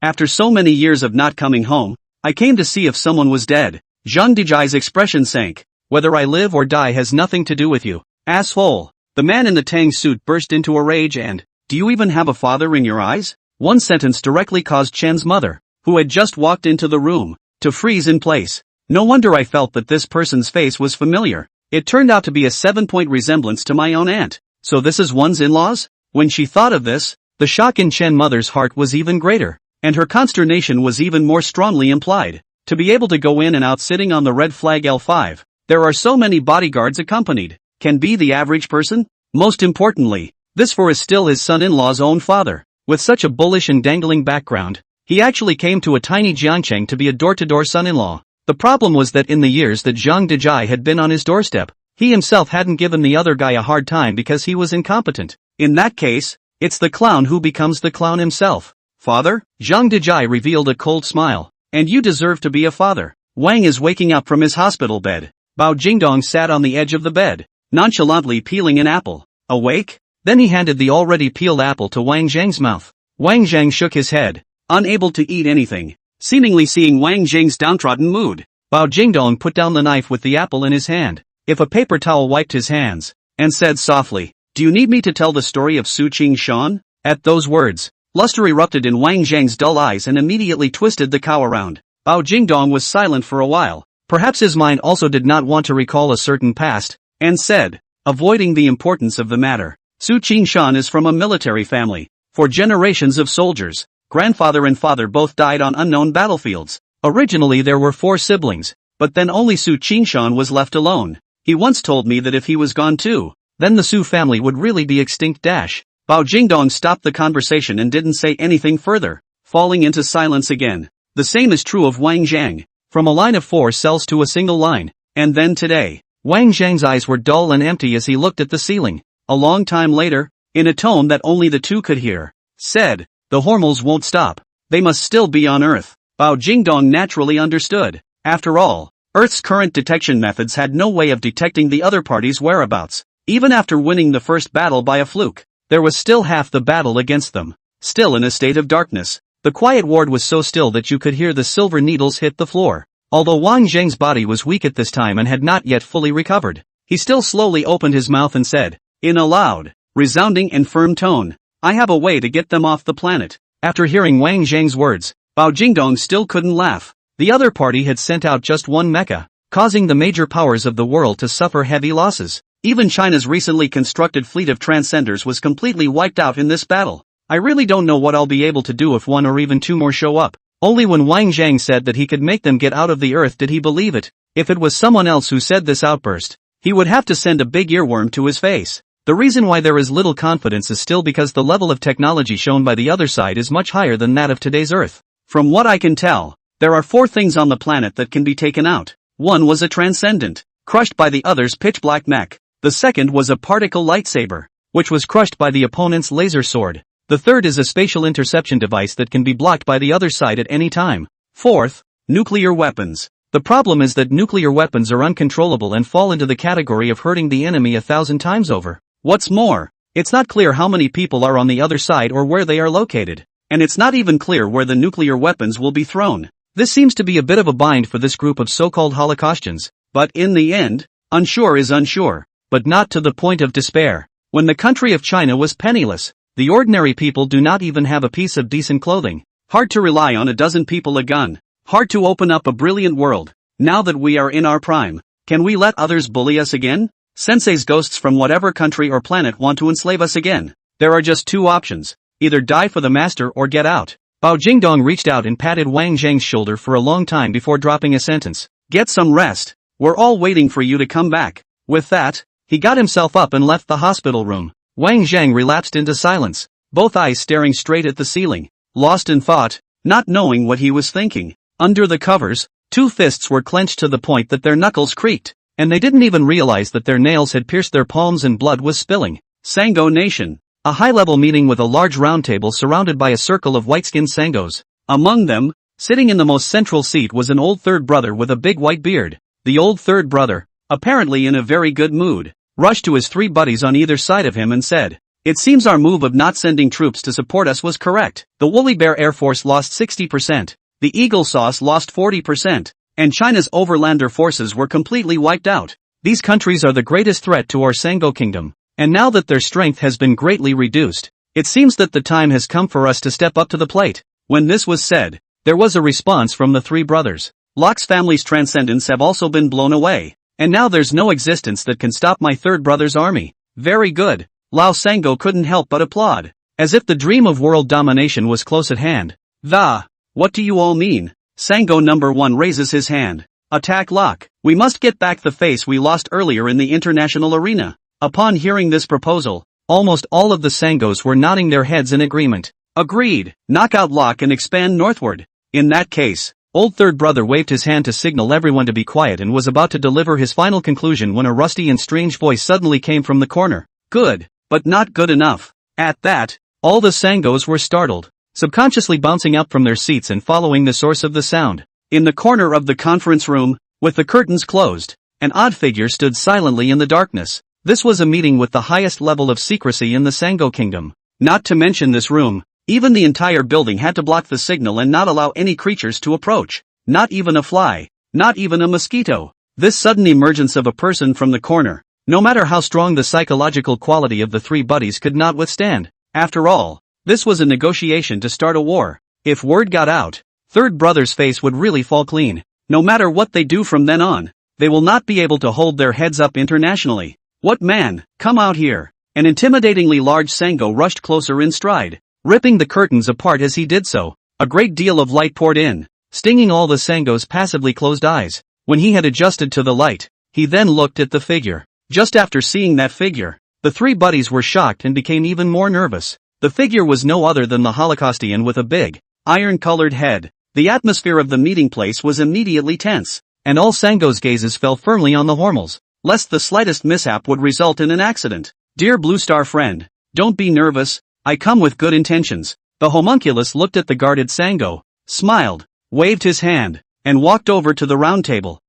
After so many years of not coming home, I came to see if someone was dead. Zhang Dejai's expression sank. Whether I live or die has nothing to do with you, asshole. The man in the tang suit burst into a rage and, do you even have a father in your eyes? One sentence directly caused Chen's mother, who had just walked into the room, to freeze in place. No wonder I felt that this person's face was familiar. It turned out to be a 7-point resemblance to my own aunt. So this is one's in-laws? When she thought of this, the shock in Chen mother's heart was even greater, and her consternation was even more strongly implied. To be able to go in and out sitting on the red flag L5, there are so many bodyguards accompanied, can be the average person? Most importantly, this for is still his son-in-law's own father. With such a bullish and dangling background, he actually came to a tiny Jiangcheng to be a door-to-door son-in-law. The problem was that in the years that Zhang Dejai had been on his doorstep, he himself hadn't given the other guy a hard time because he was incompetent. In that case, it's the clown who becomes the clown himself. Father? Zhang Dejai revealed a cold smile. And you deserve to be a father. Wang is waking up from his hospital bed. Bao Jingdong sat on the edge of the bed, nonchalantly peeling an apple. Awake? Then he handed the already peeled apple to Wang Zhang's mouth. Wang Zhang shook his head, unable to eat anything, seemingly seeing Wang Zhang's downtrodden mood. Bao Jingdong put down the knife with the apple in his hand, if a paper towel wiped his hands, and said softly, "Do you need me to tell the story of Su Qing Shan?" At those words, luster erupted in Wang Zhang's dull eyes and immediately twisted the cow around. Bao Jingdong was silent for a while. Perhaps his mind also did not want to recall a certain past, and said, avoiding the importance of the matter, Su Qing Shan is from a military family. For generations of soldiers, grandfather and father both died on unknown battlefields. Originally there were 4 siblings, but then only Su Qing Shan was left alone. He once told me that if he was gone too, then the Su family would really be extinct. Bao Jingdong stopped the conversation and didn't say anything further, falling into silence again. The same is true of Wang Zhang, from a line of 4 cells to a single line, and then today. Wang Zhang's eyes were dull and empty as he looked at the ceiling. A long time later, in a tone that only the two could hear, said, the hormones won't stop. They must still be on Earth. Bao Jingdong naturally understood. After all, Earth's current detection methods had no way of detecting the other party's whereabouts. Even after winning the first battle by a fluke, there was still half the battle against them. Still in a state of darkness. The quiet ward was so still that you could hear the silver needles hit the floor. Although Wang Zhang's body was weak at this time and had not yet fully recovered, he still slowly opened his mouth and said, in a loud, resounding and firm tone, I have a way to get them off the planet. After hearing Wang Zhang's words, Bao Jingdong still couldn't laugh. The other party had sent out just one mecha, causing the major powers of the world to suffer heavy losses. Even China's recently constructed fleet of transcenders was completely wiped out in this battle. I really don't know what I'll be able to do if 1 or even 2 more show up. Only when Wang Zhang said that he could make them get out of the Earth did he believe it. If it was someone else who said this outburst, he would have to send a big earworm to his face. The reason why there is little confidence is still because the level of technology shown by the other side is much higher than that of today's Earth. From what I can tell, there are 4 things on the planet that can be taken out. 1 was a transcendent, crushed by the other's pitch-black mech. The second was a particle lightsaber, which was crushed by the opponent's laser sword. The third is a spatial interception device that can be blocked by the other side at any time. 4th, nuclear weapons. The problem is that nuclear weapons are uncontrollable and fall into the category of hurting the enemy 1,000 times over. What's more, it's not clear how many people are on the other side or where they are located. And it's not even clear where the nuclear weapons will be thrown. This seems to be a bit of a bind for this group of so-called Holocaustians. But in the end, unsure is unsure. But not to the point of despair. When the country of China was penniless, the ordinary people do not even have a piece of decent clothing. Hard to rely on a dozen people a gun. Hard to open up a brilliant world. Now that we are in our prime, can we let others bully us again? Sensei's ghosts from whatever country or planet want to enslave us again. There are just 2 options. Either die for the master or get out. Bao Jingdong reached out and patted Wang Zhang's shoulder for a long time before dropping a sentence. Get some rest. We're all waiting for you to come back. With that, he got himself up and left the hospital room. Wang Zhang relapsed into silence, both eyes staring straight at the ceiling, lost in thought, not knowing what he was thinking. Under the covers, 2 fists were clenched to the point that their knuckles creaked, and they didn't even realize that their nails had pierced their palms and blood was spilling. Sango Nation. A high-level meeting with a large round table surrounded by a circle of white-skinned Sangos. Among them, sitting in the most central seat was an old third brother with a big white beard. The old third brother, apparently in a very good mood, rushed to his 3 buddies on either side of him and said, it seems our move of not sending troops to support us was correct. The Woolly Bear Air Force lost 60%, the Eagle Sauce lost 40%, and China's overlander forces were completely wiped out. These countries are the greatest threat to our Sango Kingdom, and now that their strength has been greatly reduced, it seems that the time has come for us to step up to the plate. When this was said, there was a response from the 3 brothers. Locke's family's transcendents have also been blown away. And now there's no existence that can stop my third brother's army. Very good. Lao Sango couldn't help but applaud, as if the dream of world domination was close at hand. What do you all mean? Sango number 1 raises his hand. Attack lock. We must get back the face we lost earlier in the international arena. Upon hearing this proposal, almost all of the Sangos were nodding their heads in agreement. Agreed. Knockout lock and expand northward. In that case, old third brother waved his hand to signal everyone to be quiet and was about to deliver his final conclusion when a rusty and strange voice suddenly came from the corner. Good, but not good enough. At that, all the Sangos were startled, subconsciously bouncing up from their seats and following the source of the sound. In the corner of the conference room, with the curtains closed, an odd figure stood silently in the darkness. This was a meeting with the highest level of secrecy in the Sango kingdom. Not to mention this room, even the entire building had to block the signal and not allow any creatures to approach. Not even a fly, not even a mosquito. This sudden emergence of a person from the corner, no matter how strong the psychological quality of the three buddies, could not withstand. After all, this was a negotiation to start a war. If word got out, third brother's face would really fall clean. No matter what they do from then on, they will not be able to hold their heads up internationally. What man, come out here. An intimidatingly large Sango rushed closer in stride, ripping the curtains apart as he did so. A great deal of light poured in, stinging all the Sango's passively closed eyes. When he had adjusted to the light, he then looked at the figure. Just after seeing that figure, the three buddies were shocked and became even more nervous. The figure was no other than the Holocaustian with a big, iron-colored head. The atmosphere of the meeting place was immediately tense, and all Sango's gazes fell firmly on the Hormels, lest the slightest mishap would result in an accident. Dear Blue Star friend, don't be nervous, I come with good intentions. The homunculus looked at the guarded Sango, smiled, waved his hand, and walked over to the round table.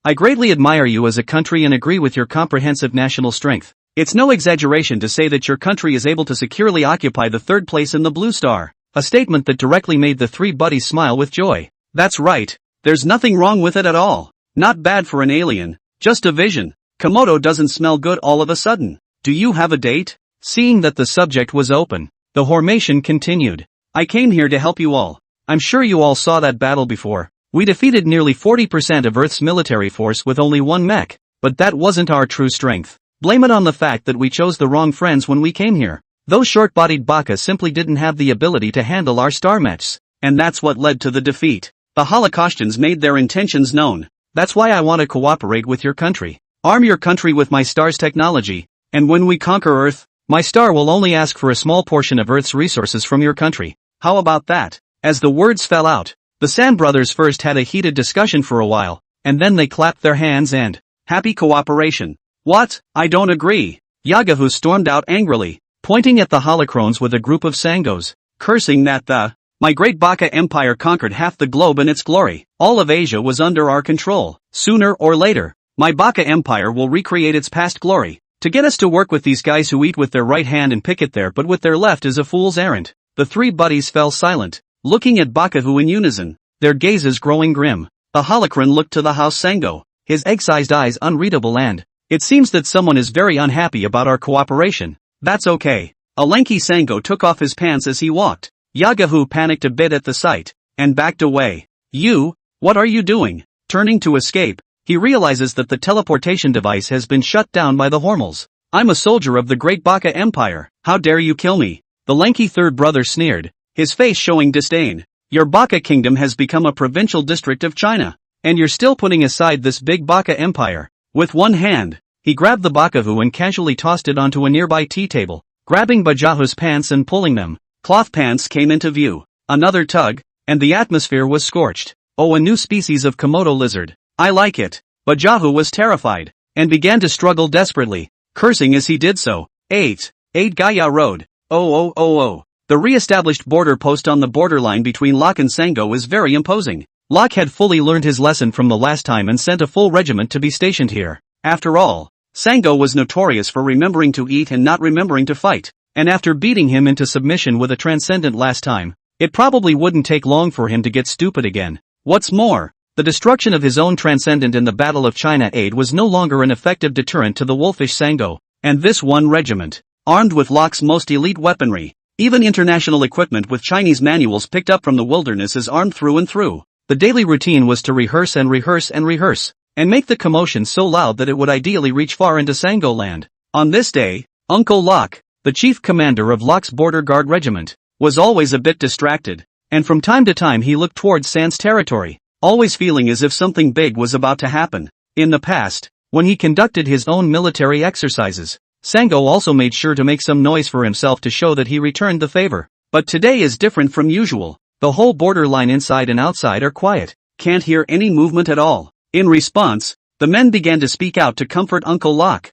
I greatly admire you as a country and agree with your comprehensive national strength. It's no exaggeration to say that your country is able to securely occupy the third place in the Blue Star. A statement that directly made the three buddies smile with joy. That's right, there's nothing wrong with it at all. Not bad for an alien, just a vision. Komodo doesn't smell good all of a sudden. Do you have a date? Seeing that the subject was open, the Hormation continued. I came here to help you all. I'm sure you all saw that battle before. We defeated nearly 40% of Earth's military force with only one mech, but that wasn't our true strength. Blame it on the fact that we chose the wrong friends when we came here. Those short-bodied baka simply didn't have the ability to handle our star mechs, and that's what led to the defeat. The Holocaustians made their intentions known. That's why I want to cooperate with your country. Arm your country with my star's technology, and when we conquer Earth, my star will only ask for a small portion of Earth's resources from your country. How about that? As the words fell out, the San brothers first had a heated discussion for a while, and then they clapped their hands and, happy cooperation. What? I don't agree. Yagahu stormed out angrily, pointing at the holocrones with a group of Sangos, cursing that my great Baka Empire conquered half the globe in its glory. All of Asia was under our control. Sooner or later, my Baka Empire will recreate its past glory. To get us to work with these guys who eat with their right hand and pick it there but with their left is a fool's errand. The three buddies fell silent, looking at Bakahu in unison, their gazes growing grim. The holocron looked to the House Sango, his egg-sized eyes unreadable, and it seems that someone is very unhappy about our cooperation. That's okay. A lanky Sango took off his pants as he walked. Yagahu panicked a bit at the sight, and backed away. You, what are you doing? Turning to escape, he realizes that the teleportation device has been shut down by the Hormels. I'm a soldier of the Great Baka Empire. How dare you kill me? The lanky third brother sneered, his face showing disdain. Your Baka kingdom has become a provincial district of China, and you're still putting aside this big Baka empire. With one hand, he grabbed the Bakahu and casually tossed it onto a nearby tea table, grabbing Bajahu's pants and pulling them. Cloth pants came into view. Another tug, and the atmosphere was scorched. Oh, a new species of Komodo lizard. I like it. Bajahu was terrified, and began to struggle desperately, cursing as he did so. 8 Gaya Road. Oh. The re-established border post on the borderline between Locke and Sango is very imposing. Locke had fully learned his lesson from the last time and sent a full regiment to be stationed here. After all, Sango was notorious for remembering to eat and not remembering to fight, and after beating him into submission with a transcendent last time, it probably wouldn't take long for him to get stupid again. What's more, the destruction of his own transcendent in the Battle of China 8 was no longer an effective deterrent to the wolfish Sango, and this one regiment, armed with Locke's most elite weaponry, even international equipment with Chinese manuals picked up from the wilderness, is armed through and through. The daily routine was to rehearse, and make the commotion so loud that it would ideally reach far into Sango land. On this day, Uncle Locke, the chief commander of Locke's border guard regiment, was always a bit distracted, and from time to time he looked towards Sans territory, always feeling as if something big was about to happen. In the past, when he conducted his own military exercises, Sango also made sure to make some noise for himself to show that he returned the favor. But today is different from usual. The whole borderline inside and outside are quiet, can't hear any movement at all. In response, the men began to speak out to comfort Uncle Locke.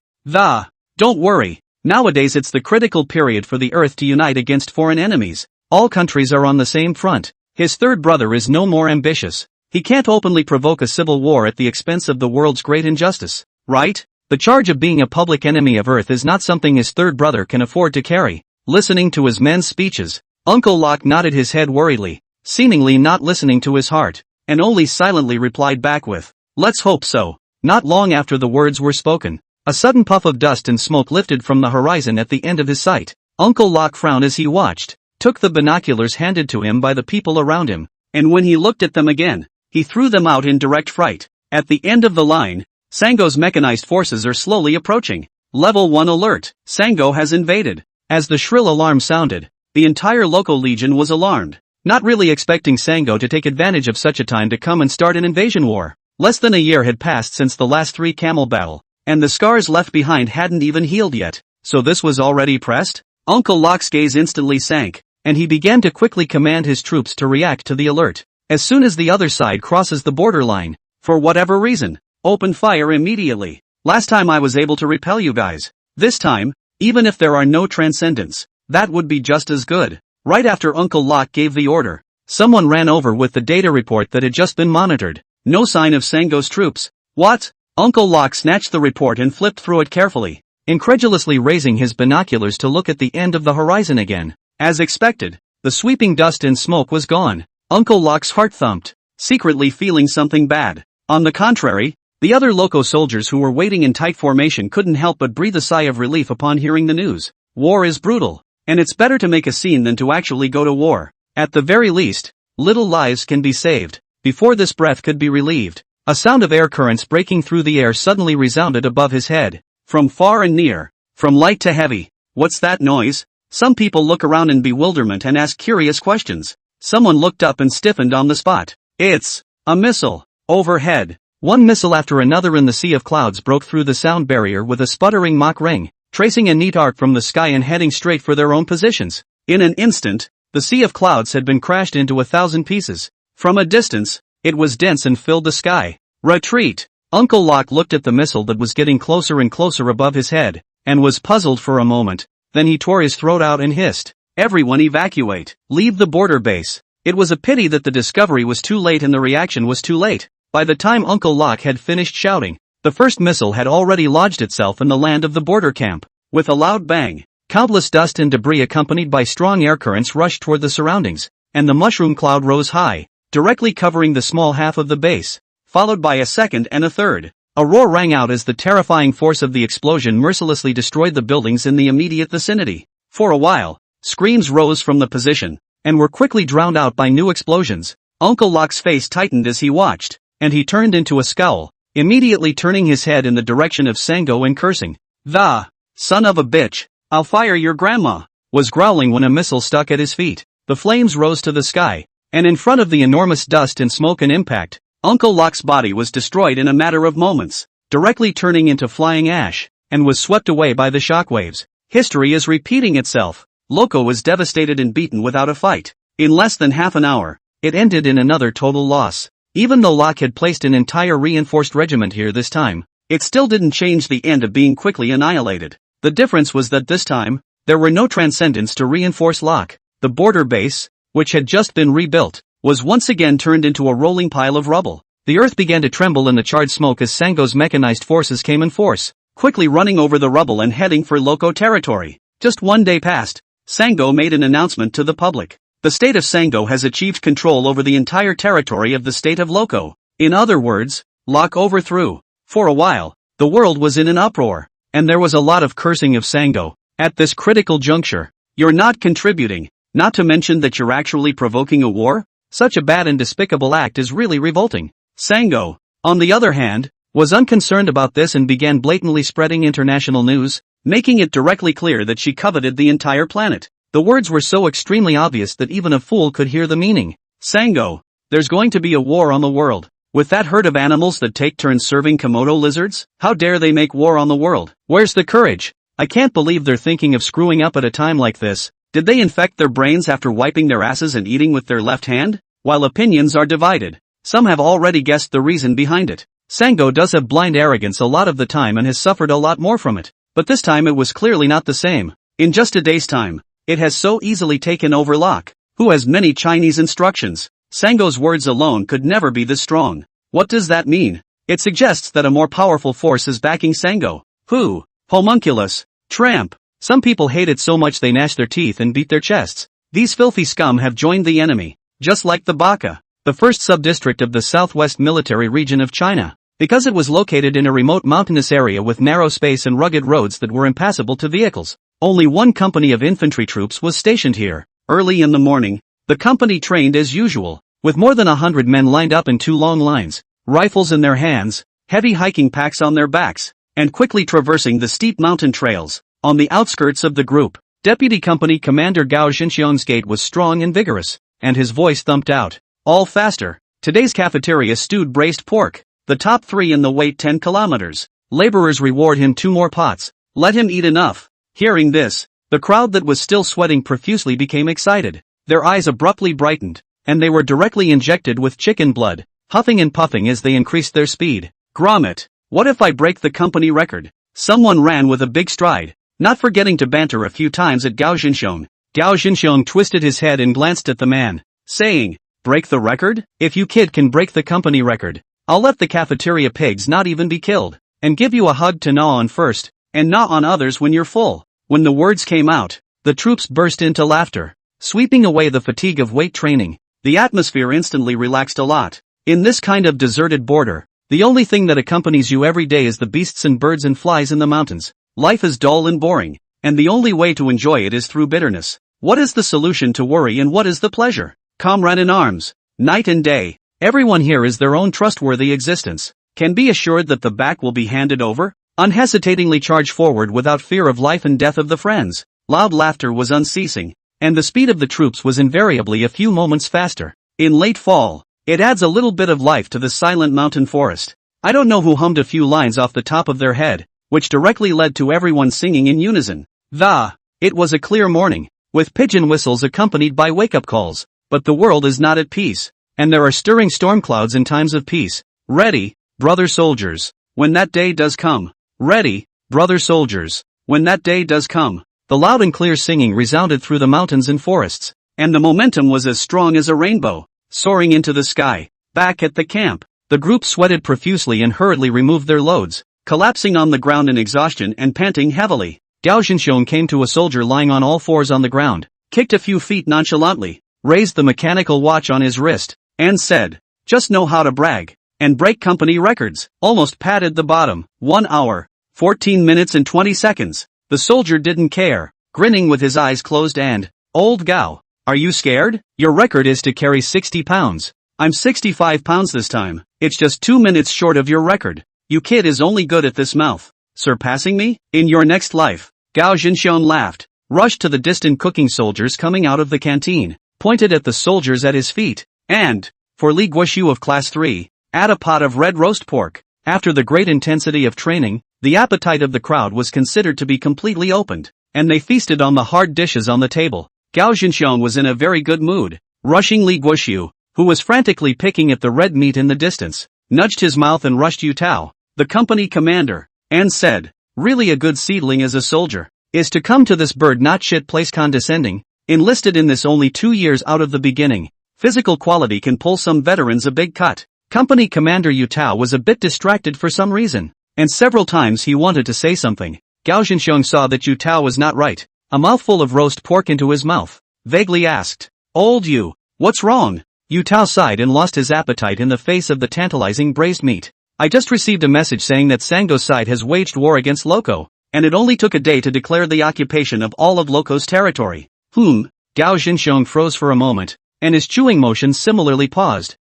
Don't worry, nowadays it's the critical period for the Earth to unite against foreign enemies. All countries are on the same front. His third brother is no more ambitious. He can't openly provoke a civil war at the expense of the world's great injustice, right? The charge of being a public enemy of Earth is not something his third brother can afford to carry. Listening to his men's speeches, Uncle Locke nodded his head worriedly, seemingly not listening to his heart, and only silently replied back with, "Let's hope so." Not long after the words were spoken, a sudden puff of dust and smoke lifted from the horizon at the end of his sight. Uncle Locke frowned as he watched, took the binoculars handed to him by the people around him, and when he looked at them again, he threw them out in direct fright. At the end of the line, Sango's mechanized forces are slowly approaching. Level 1 alert, Sango has invaded. As the shrill alarm sounded, the entire local legion was alarmed, not really expecting Sango to take advantage of such a time to come and start an invasion war. Less than a year had passed since the last 3 camel battle, and the scars left behind hadn't even healed yet, so this was already pressed? Uncle Locke's gaze instantly sank, and he began to quickly command his troops to react to the alert. As soon as the other side crosses the borderline, for whatever reason, open fire immediately. Last time I was able to repel you guys. This time, even if there are no transcendents, that would be just as good. Right after Uncle Locke gave the order, someone ran over with the data report that had just been monitored. No sign of Sango's troops. What? Uncle Locke snatched the report and flipped through it carefully, incredulously raising his binoculars to look at the end of the horizon again. As expected, the sweeping dust and smoke was gone. Uncle Locke's heart thumped, secretly feeling something bad. On the contrary, the other loco soldiers who were waiting in tight formation couldn't help but breathe a sigh of relief upon hearing the news. War is brutal, and it's better to make a scene than to actually go to war. At the very least, little lives can be saved. Before this breath could be relieved, a sound of air currents breaking through the air suddenly resounded above his head. From far and near, from light to heavy. What's that noise? Some people look around in bewilderment and ask curious questions. Someone looked up and stiffened on the spot. It's a missile. Overhead, one missile after another in the sea of clouds broke through the sound barrier with a sputtering mock ring, tracing a neat arc from the sky and heading straight for their own positions. In an instant, the sea of clouds had been crashed into 1,000 pieces. From a distance, it was dense and filled the sky. Retreat! Uncle Locke looked at the missile that was getting closer and closer above his head, and was puzzled for a moment. Then he tore his throat out and hissed, "Everyone evacuate! Leave the border base!" It was a pity that the discovery was too late and the reaction was too late. By the time Uncle Locke had finished shouting, the first missile had already lodged itself in the land of the border camp. With a loud bang, countless dust and debris accompanied by strong air currents rushed toward the surroundings, and the mushroom cloud rose high, directly covering the small half of the base, followed by a second and a third. A roar rang out as the terrifying force of the explosion mercilessly destroyed the buildings in the immediate vicinity. For a while, screams rose from the position, and were quickly drowned out by new explosions. Uncle Locke's face tightened as he watched, and he turned into a scowl, immediately turning his head in the direction of Sango and cursing. "The son of a bitch, I'll fire your grandma," was growling when a missile stuck at his feet. The flames rose to the sky, and in front of the enormous dust and smoke and impact, Uncle Locke's body was destroyed in a matter of moments, directly turning into flying ash, and was swept away by the shockwaves. History is repeating itself. Loco was devastated and beaten without a fight. In less than half an hour, it ended in another total loss. Even though Locke had placed an entire reinforced regiment here this time, it still didn't change the end of being quickly annihilated. The difference was that this time, there were no transcendents to reinforce Locke. The border base, which had just been rebuilt, was once again turned into a rolling pile of rubble. The earth began to tremble in the charred smoke as Sango's mechanized forces came in force, quickly running over the rubble and heading for Loco territory. Just one day passed. Sango made an announcement to the public. The state of Sango has achieved control over the entire territory of the state of Loco. In other words, Locke overthrew. For a while, the world was in an uproar, and there was a lot of cursing of Sango. At this critical juncture, "You're not contributing, not to mention that you're actually provoking a war? Such a bad and despicable act is really revolting." Sango, on the other hand, was unconcerned about this and began blatantly spreading international news. making it directly clear that she coveted the entire planet. The words were so extremely obvious that even a fool could hear the meaning. Sango, there's going to be a war on the world. With that herd of animals that take turns serving Komodo lizards? How dare they make war on the world? Where's the courage? I can't believe they're thinking of screwing up at a time like this. Did they infect their brains after wiping their asses and eating with their left hand? While opinions are divided, some have already guessed the reason behind it. Sango does have blind arrogance a lot of the time and has suffered a lot more from it. But this time it was clearly not the same. In just a day's time, it has so easily taken over Locke, who has many Chinese instructions. Sango's words alone could never be this strong. What does that mean? It suggests that a more powerful force is backing Sango. Who? Homunculus. Tramp. Some people hate it so much they gnash their teeth and beat their chests. These filthy scum have joined the enemy. Just like the Baka, the first sub-district of the southwest military region of China. Because it was located in a remote mountainous area with narrow space and rugged roads that were impassable to vehicles. Only one company of infantry troops was stationed here. Early in the morning, the company trained as usual, with more than 100 men lined up in 2 long lines, rifles in their hands, heavy hiking packs on their backs, and quickly traversing the steep mountain trails. On the outskirts of the group, Deputy Company Commander Gao Xinxiang's gait was strong and vigorous, and his voice thumped out. All faster. Today's cafeteria stewed braised pork, the top 3 in the weight 10 kilometers. Laborers reward him 2 more pots. Let him eat enough. Hearing this, the crowd that was still sweating profusely became excited. Their eyes abruptly brightened, and they were directly injected with chicken blood, huffing and puffing as they increased their speed. Grommet, what if I break the company record? Someone ran with a big stride, not forgetting to banter a few times at Gao Xinxiang. Gao Xinxiang twisted his head and glanced at the man, saying, break the record? If you kid can break the company record, I'll let the cafeteria pigs not even be killed, and give you a hug to gnaw on first, and gnaw on others when you're full. When the words came out, the troops burst into laughter, sweeping away the fatigue of weight training. The atmosphere instantly relaxed a lot. In this kind of deserted border, the only thing that accompanies you every day is the beasts and birds and flies in the mountains. Life is dull and boring, and the only way to enjoy it is through bitterness. What is the solution to worry and what is the pleasure? Comrade in arms, night and day, everyone here is their own trustworthy existence. Can be assured that the back will be handed over. Unhesitatingly charge forward without fear of life and death of the friends. Loud laughter was unceasing, and the speed of the troops was invariably a few moments faster. In late fall, it adds a little bit of life to the silent mountain forest. I don't know who hummed a few lines off the top of their head, which directly led to everyone singing in unison. It was a clear morning, with pigeon whistles accompanied by wake-up calls, but the world is not at peace, and there are stirring storm clouds in times of peace. Ready, brother soldiers, when that day does come. Ready, brother soldiers, when that day does come. The loud and clear singing resounded through the mountains and forests, and the momentum was as strong as a rainbow, soaring into the sky. Back at the camp, the group sweated profusely and hurriedly removed their loads, collapsing on the ground in exhaustion and panting heavily. Gao Xinxiang came to a soldier lying on all fours on the ground, kicked a few feet nonchalantly, raised the mechanical watch on his wrist, and said, just know how to brag, and break company records. Almost patted the bottom. 1 hour, 14 minutes and 20 seconds. The soldier didn't care, grinning with his eyes closed and, old Gao, are you scared? Your record is to carry 60 pounds. I'm 65 pounds this time. It's just 2 minutes short of your record. You kid is only good at this mouth. Surpassing me? In your next life. Gao Xinxiang laughed, rushed to the distant cooking soldiers coming out of the canteen, pointed at the soldiers at his feet, and, for Li Guoshu of class 3, add a pot of red roast pork. After the great intensity of training, the appetite of the crowd was considered to be completely opened, and they feasted on the hard dishes on the table. Gao Xinxiang was in a very good mood. Rushing Li Guoshu, who was frantically picking at the red meat in the distance, nudged his mouth and rushed Yu Tao, the company commander, and said, really a good seedling as a soldier, is to come to this bird not shit place condescending, enlisted in this only 2 years out of the beginning. Physical quality can pull some veterans a big cut. Company Commander Yu Tao was a bit distracted for some reason, and several times he wanted to say something. Gao Xinxiang saw that Yu Tao was not right. A mouthful of roast pork into his mouth, vaguely asked, old Yu, what's wrong? Yu Tao sighed and lost his appetite in the face of the tantalizing braised meat. I just received a message saying that Sango's side has waged war against Loco, and it only took a day to declare the occupation of all of Loco's territory. Gao Xinxiang froze for a moment, and his chewing motion similarly paused.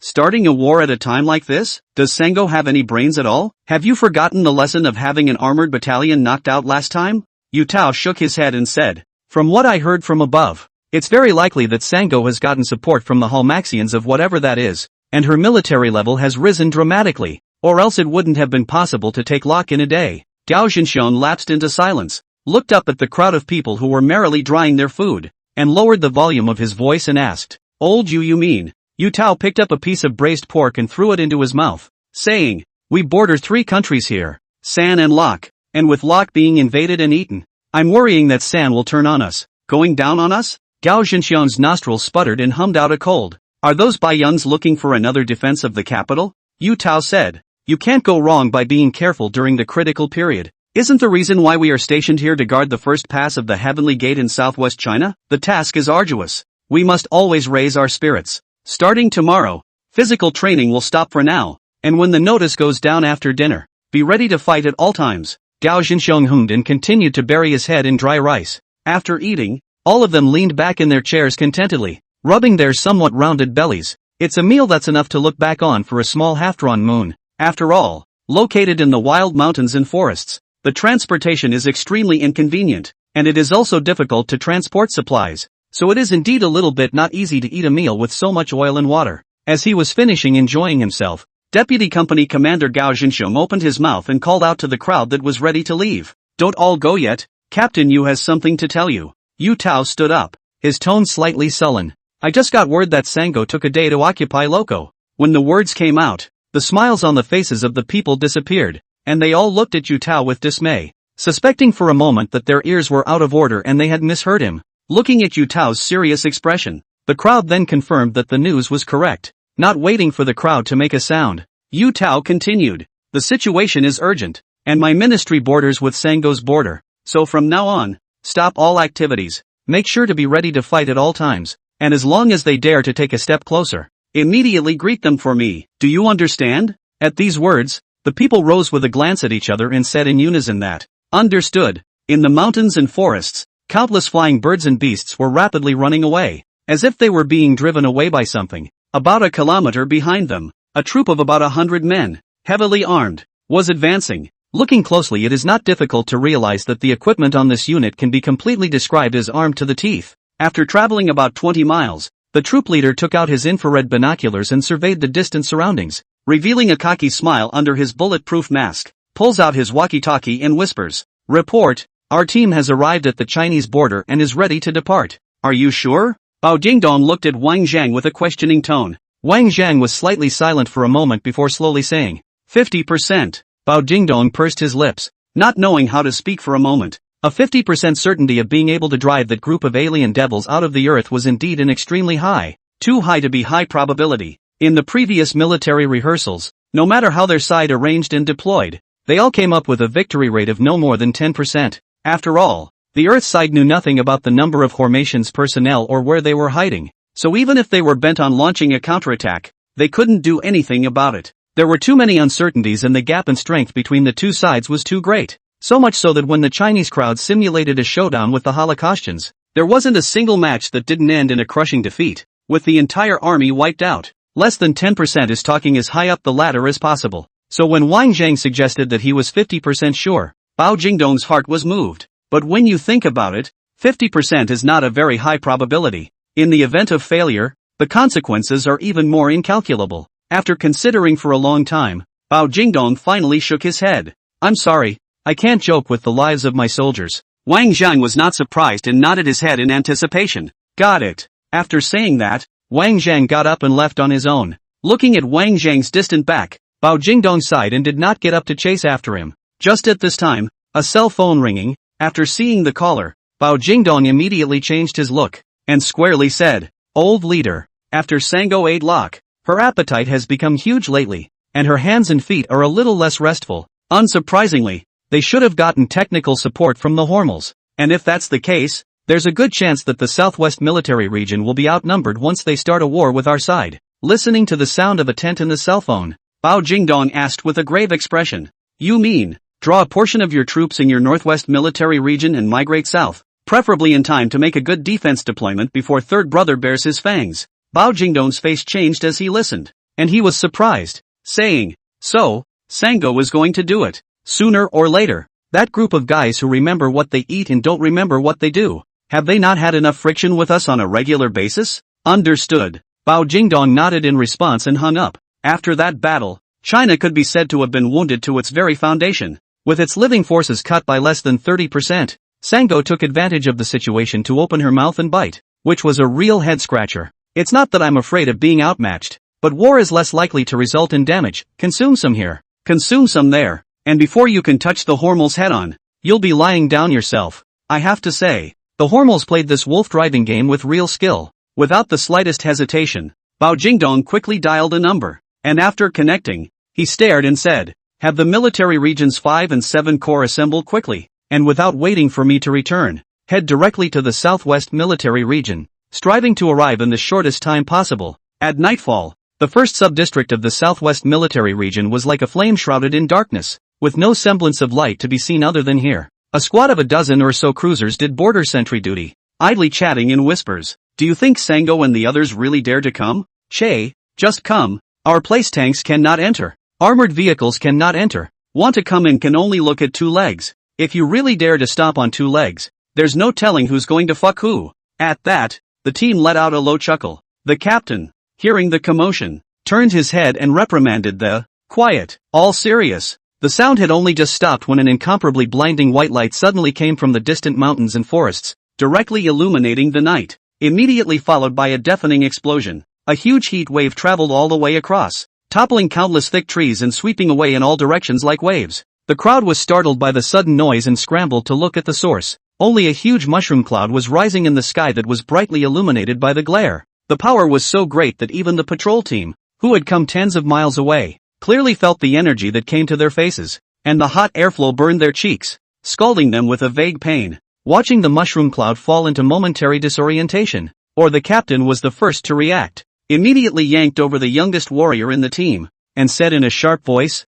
Starting a war at a time like this? Does Sango have any brains at all? Have you forgotten the lesson of having an armored battalion knocked out last time? Yu Tao shook his head and said, from what I heard from above, it's very likely that Sango has gotten support from the Halmaxians of whatever that is, and her military level has risen dramatically, or else it wouldn't have been possible to take Locke in a day. Gao Zhenxiong lapsed into silence, looked up at the crowd of people who were merrily drying their food, and lowered the volume of his voice and asked, Old you mean? Yu Tao picked up a piece of braised pork and threw it into his mouth, saying, we border 3 countries here, San and Locke, and with Locke being invaded and eaten, I'm worrying that San will turn on us, going down on us? Gao Zhenxiong's nostrils sputtered and hummed out a cold. Are those Baiyuns looking for another defense of the capital? Yu Tao said, you can't go wrong by being careful during the critical period. Isn't the reason why we are stationed here to guard the first pass of the Heavenly Gate in southwest China? The task is arduous. We must always raise our spirits. Starting tomorrow, physical training will stop for now, and when the notice goes down after dinner, be ready to fight at all times. Gao Zhenxiong hummed and continued to bury his head in dry rice. After eating, all of them leaned back in their chairs contentedly, rubbing their somewhat rounded bellies. It's a meal that's enough to look back on for a small half-drawn moon. After all, located in the wild mountains and forests, the transportation is extremely inconvenient, and it is also difficult to transport supplies, so it is indeed a little bit not easy to eat a meal with so much oil and water. As he was finishing enjoying himself, Deputy Company Commander Gao Zhenxiong opened his mouth and called out to the crowd that was ready to leave. Don't all go yet, Captain Yu has something to tell you. Yu Tao stood up, his tone slightly sullen. I just got word that Sango took a day to occupy Loco. When the words came out, the smiles on the faces of the people disappeared, and they all looked at Yu Tao with dismay, suspecting for a moment that their ears were out of order and they had misheard him. Looking at Yu Tao's serious expression, the crowd then confirmed that the news was correct. Not waiting for the crowd to make a sound, Yu Tao continued, the situation is urgent, and my ministry borders with Sango's border, so from now on, stop all activities, make sure to be ready to fight at all times, and as long as they dare to take a step closer, immediately greet them for me. Do you understand? At these words, the people rose with a glance at each other and said in unison that, understood. In the mountains and forests, countless flying birds and beasts were rapidly running away, as if they were being driven away by something. About a kilometer behind them, a troop of about 100 men, heavily armed, was advancing. Looking closely, it is not difficult to realize that the equipment on this unit can be completely described as armed to the teeth. After traveling about 20 miles, the troop leader took out his infrared binoculars and surveyed the distant surroundings, revealing a cocky smile under his bulletproof mask, pulls out his walkie-talkie and whispers, report, our team has arrived at the Chinese border and is ready to depart. Are you sure? Bao Jingdong looked at Wang Zhang with a questioning tone. Wang Zhang was slightly silent for a moment before slowly saying, 50%. Bao Jingdong pursed his lips, not knowing how to speak for a moment. A 50% certainty of being able to drive that group of alien devils out of the earth was indeed an extremely high, too high to be high probability. In the previous military rehearsals, no matter how their side arranged and deployed, they all came up with a victory rate of no more than 10%. After all, the Earth side knew nothing about the number of Hormatians personnel or where they were hiding, so even if they were bent on launching a counterattack, they couldn't do anything about it. There were too many uncertainties and the gap in strength between the two sides was too great. So much so that when the Chinese crowd simulated a showdown with the Holocaustians, there wasn't a single match that didn't end in a crushing defeat, with the entire army wiped out. Less than 10% is talking as high up the ladder as possible. So when Wang Zhang suggested that he was 50% sure, Bao Jingdong's heart was moved. But when you think about it, 50% is not a very high probability. In the event of failure, the consequences are even more incalculable. After considering for a long time, Bao Jingdong finally shook his head. I'm sorry, I can't joke with the lives of my soldiers. Wang Zhang was not surprised and nodded his head in anticipation. Got it. After saying that, Wang Zhang got up and left on his own. Looking at Wang Zhang's distant back, Bao Jingdong sighed and did not get up to chase after him. Just at this time, a cell phone ringing. After seeing the caller, Bao Jingdong immediately changed his look, and squarely said, Old leader, after Sango ate Locke, her appetite has become huge lately, and her hands and feet are a little less restful. Unsurprisingly, they should have gotten technical support from the Hormels, and if that's the case, there's a good chance that the southwest military region will be outnumbered once they start a war with our side. Listening to the sound of a tent in the cell phone, Bao Jingdong asked with a grave expression, You mean, draw a portion of your troops in your northwest military region and migrate south, preferably in time to make a good defense deployment before Third Brother bares his fangs. Bao Jingdong's face changed as he listened. and he was surprised, saying, "So, Sango is going to do it, sooner or later." That group of guys who remember what they eat and don't remember what they do. Have they not had enough friction with us on a regular basis? Understood. Bao Jingdong nodded in response and hung up. After that battle, China could be said to have been wounded to its very foundation. With its living forces cut by less than 30%, Sango took advantage of the situation to open her mouth and bite, which was a real head-scratcher. It's not that I'm afraid of being outmatched, but war is less likely to result in damage. Consume some here, consume some there, and before you can touch the Hormel's head-on, you'll be lying down yourself. I have to say, the Hormels played this wolf-driving game with real skill. Without the slightest hesitation, Bao Jingdong quickly dialed a number, and after connecting, he stared and said, "Have the military regions 5 and 7 corps assemble quickly, and without waiting for me to return, head directly to the southwest military region, striving to arrive in the shortest time possible." At nightfall, the first sub-district of the southwest military region was like a flame shrouded in darkness, with no semblance of light to be seen other than here. A squad of a dozen or so cruisers did border sentry duty, idly chatting in whispers. "Do you think Sango and the others really dare to come? Che, just come. Our place tanks cannot enter. Armored vehicles cannot enter. Want to come in can only look at 2 legs. If you really dare to stomp on 2 legs, there's no telling who's going to fuck who." At that, the team let out a low chuckle. The captain, hearing the commotion, turned his head and reprimanded the quiet, all serious. The sound had only just stopped when an incomparably blinding white light suddenly came from the distant mountains and forests, directly illuminating the night, immediately followed by a deafening explosion. A huge heat wave traveled all the way across, toppling countless thick trees and sweeping away in all directions like waves. The crowd was startled by the sudden noise and scrambled to look at the source. Only a huge mushroom cloud was rising in the sky that was brightly illuminated by the glare. The power was so great that even the patrol team, who had come tens of miles away, clearly felt the energy that came to their faces, and the hot airflow burned their cheeks, scalding them with a vague pain. Watching the mushroom cloud fall into momentary disorientation, or the captain was the first to react, immediately yanked over the youngest warrior in the team, and said in a sharp voice,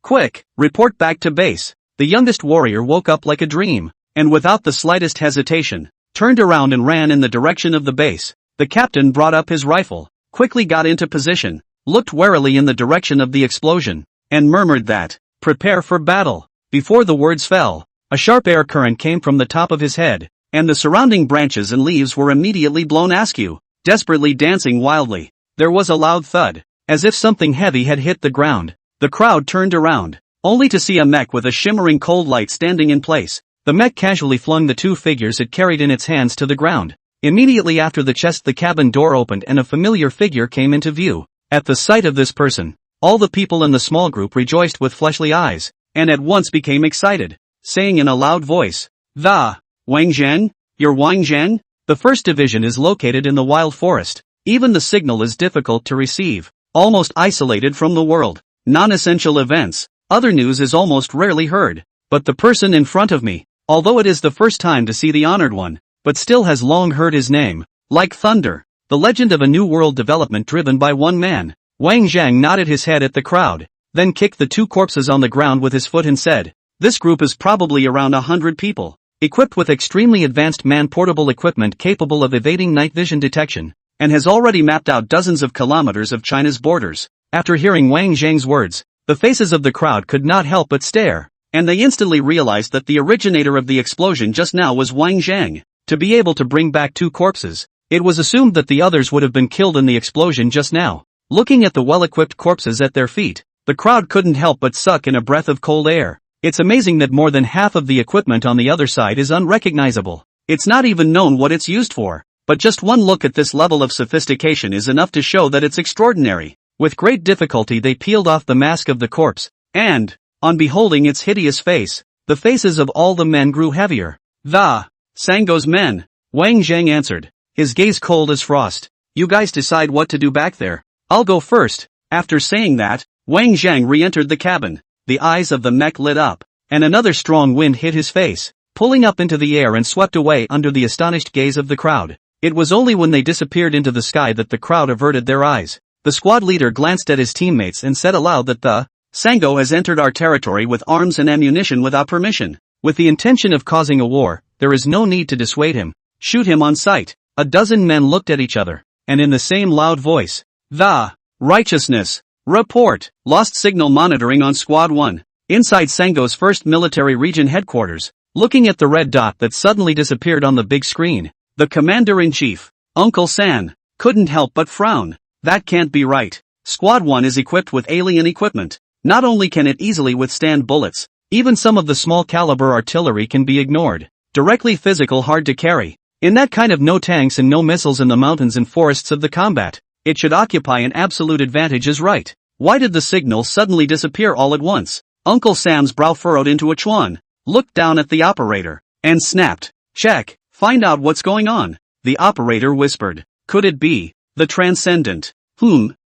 Quick, report back to base." The youngest warrior woke up like a dream, and without the slightest hesitation, turned around and ran in the direction of the base. The captain brought up his rifle, quickly got into position, looked warily in the direction of the explosion, and murmured that, "Prepare for battle." Before the words fell, a sharp air current came from the top of his head, and the surrounding branches and leaves were immediately blown askew, desperately dancing wildly. There was a loud thud, as if something heavy had hit the ground. The crowd turned around, only to see a mech with a shimmering cold light standing in place. The mech casually flung the 2 figures it carried in its hands to the ground. Immediately after the chest, the cabin door opened and a familiar figure came into view. At the sight of this person, all the people in the small group rejoiced with fleshly eyes, and at once became excited, saying in a loud voice, Wang Zheng? You're Wang Zheng? The first division is located in the wild forest. Even the signal is difficult to receive, almost isolated from the world. Non-essential events, other news is almost rarely heard. But the person in front of me, although it is the first time to see the honored one, but still has long heard his name, like thunder. The legend of a new world development driven by one man. Wang Zhang nodded his head at the crowd, then kicked the 2 corpses on the ground with his foot and said, "This group is probably around 100 people, equipped with extremely advanced man-portable equipment capable of evading night vision detection, and has already mapped out dozens of kilometers of China's borders." After hearing Wang Zhang's words, the faces of the crowd could not help but stare, and they instantly realized that the originator of the explosion just now was Wang Zhang. To be able to bring back 2 corpses, it was assumed that the others would have been killed in the explosion just now. Looking at the well-equipped corpses at their feet, the crowd couldn't help but suck in a breath of cold air. It's amazing that more than half of the equipment on the other side is unrecognizable. It's not even known what it's used for, but just one look at this level of sophistication is enough to show that it's extraordinary. With great difficulty they peeled off the mask of the corpse, and, on beholding its hideous face, the faces of all the men grew heavier. Sango's men, Wang Zhang answered, his gaze cold as frost. "You guys decide what to do back there. I'll go first." After saying that, Wang Zhang re-entered the cabin. The eyes of the mech lit up, and another strong wind hit his face, pulling up into the air and swept away under the astonished gaze of the crowd. It was only when they disappeared into the sky that the crowd averted their eyes. The squad leader glanced at his teammates and said aloud that the Sango has entered our territory with arms and ammunition without permission. With the intention of causing a war, there is no need to dissuade him. Shoot him on sight. A dozen men looked at each other, and in the same loud voice, Righteousness. Report. Lost signal monitoring on Squad 1. Inside Sango's first military region headquarters. Looking at the red dot that suddenly disappeared on the big screen, the commander-in-chief, Uncle San, couldn't help but frown. That can't be right. Squad 1 is equipped with alien equipment. Not only can it easily withstand bullets, even some of the small caliber artillery can be ignored. Directly physical, hard to carry. In that kind of no tanks and no missiles in the mountains and forests of the combat, it should occupy an absolute advantage is right. Why did the signal suddenly disappear all at once? Uncle Sam's brow furrowed into a chuan, looked down at the operator, and snapped. Check, find out what's going on. The operator whispered. Could it be the transcendent?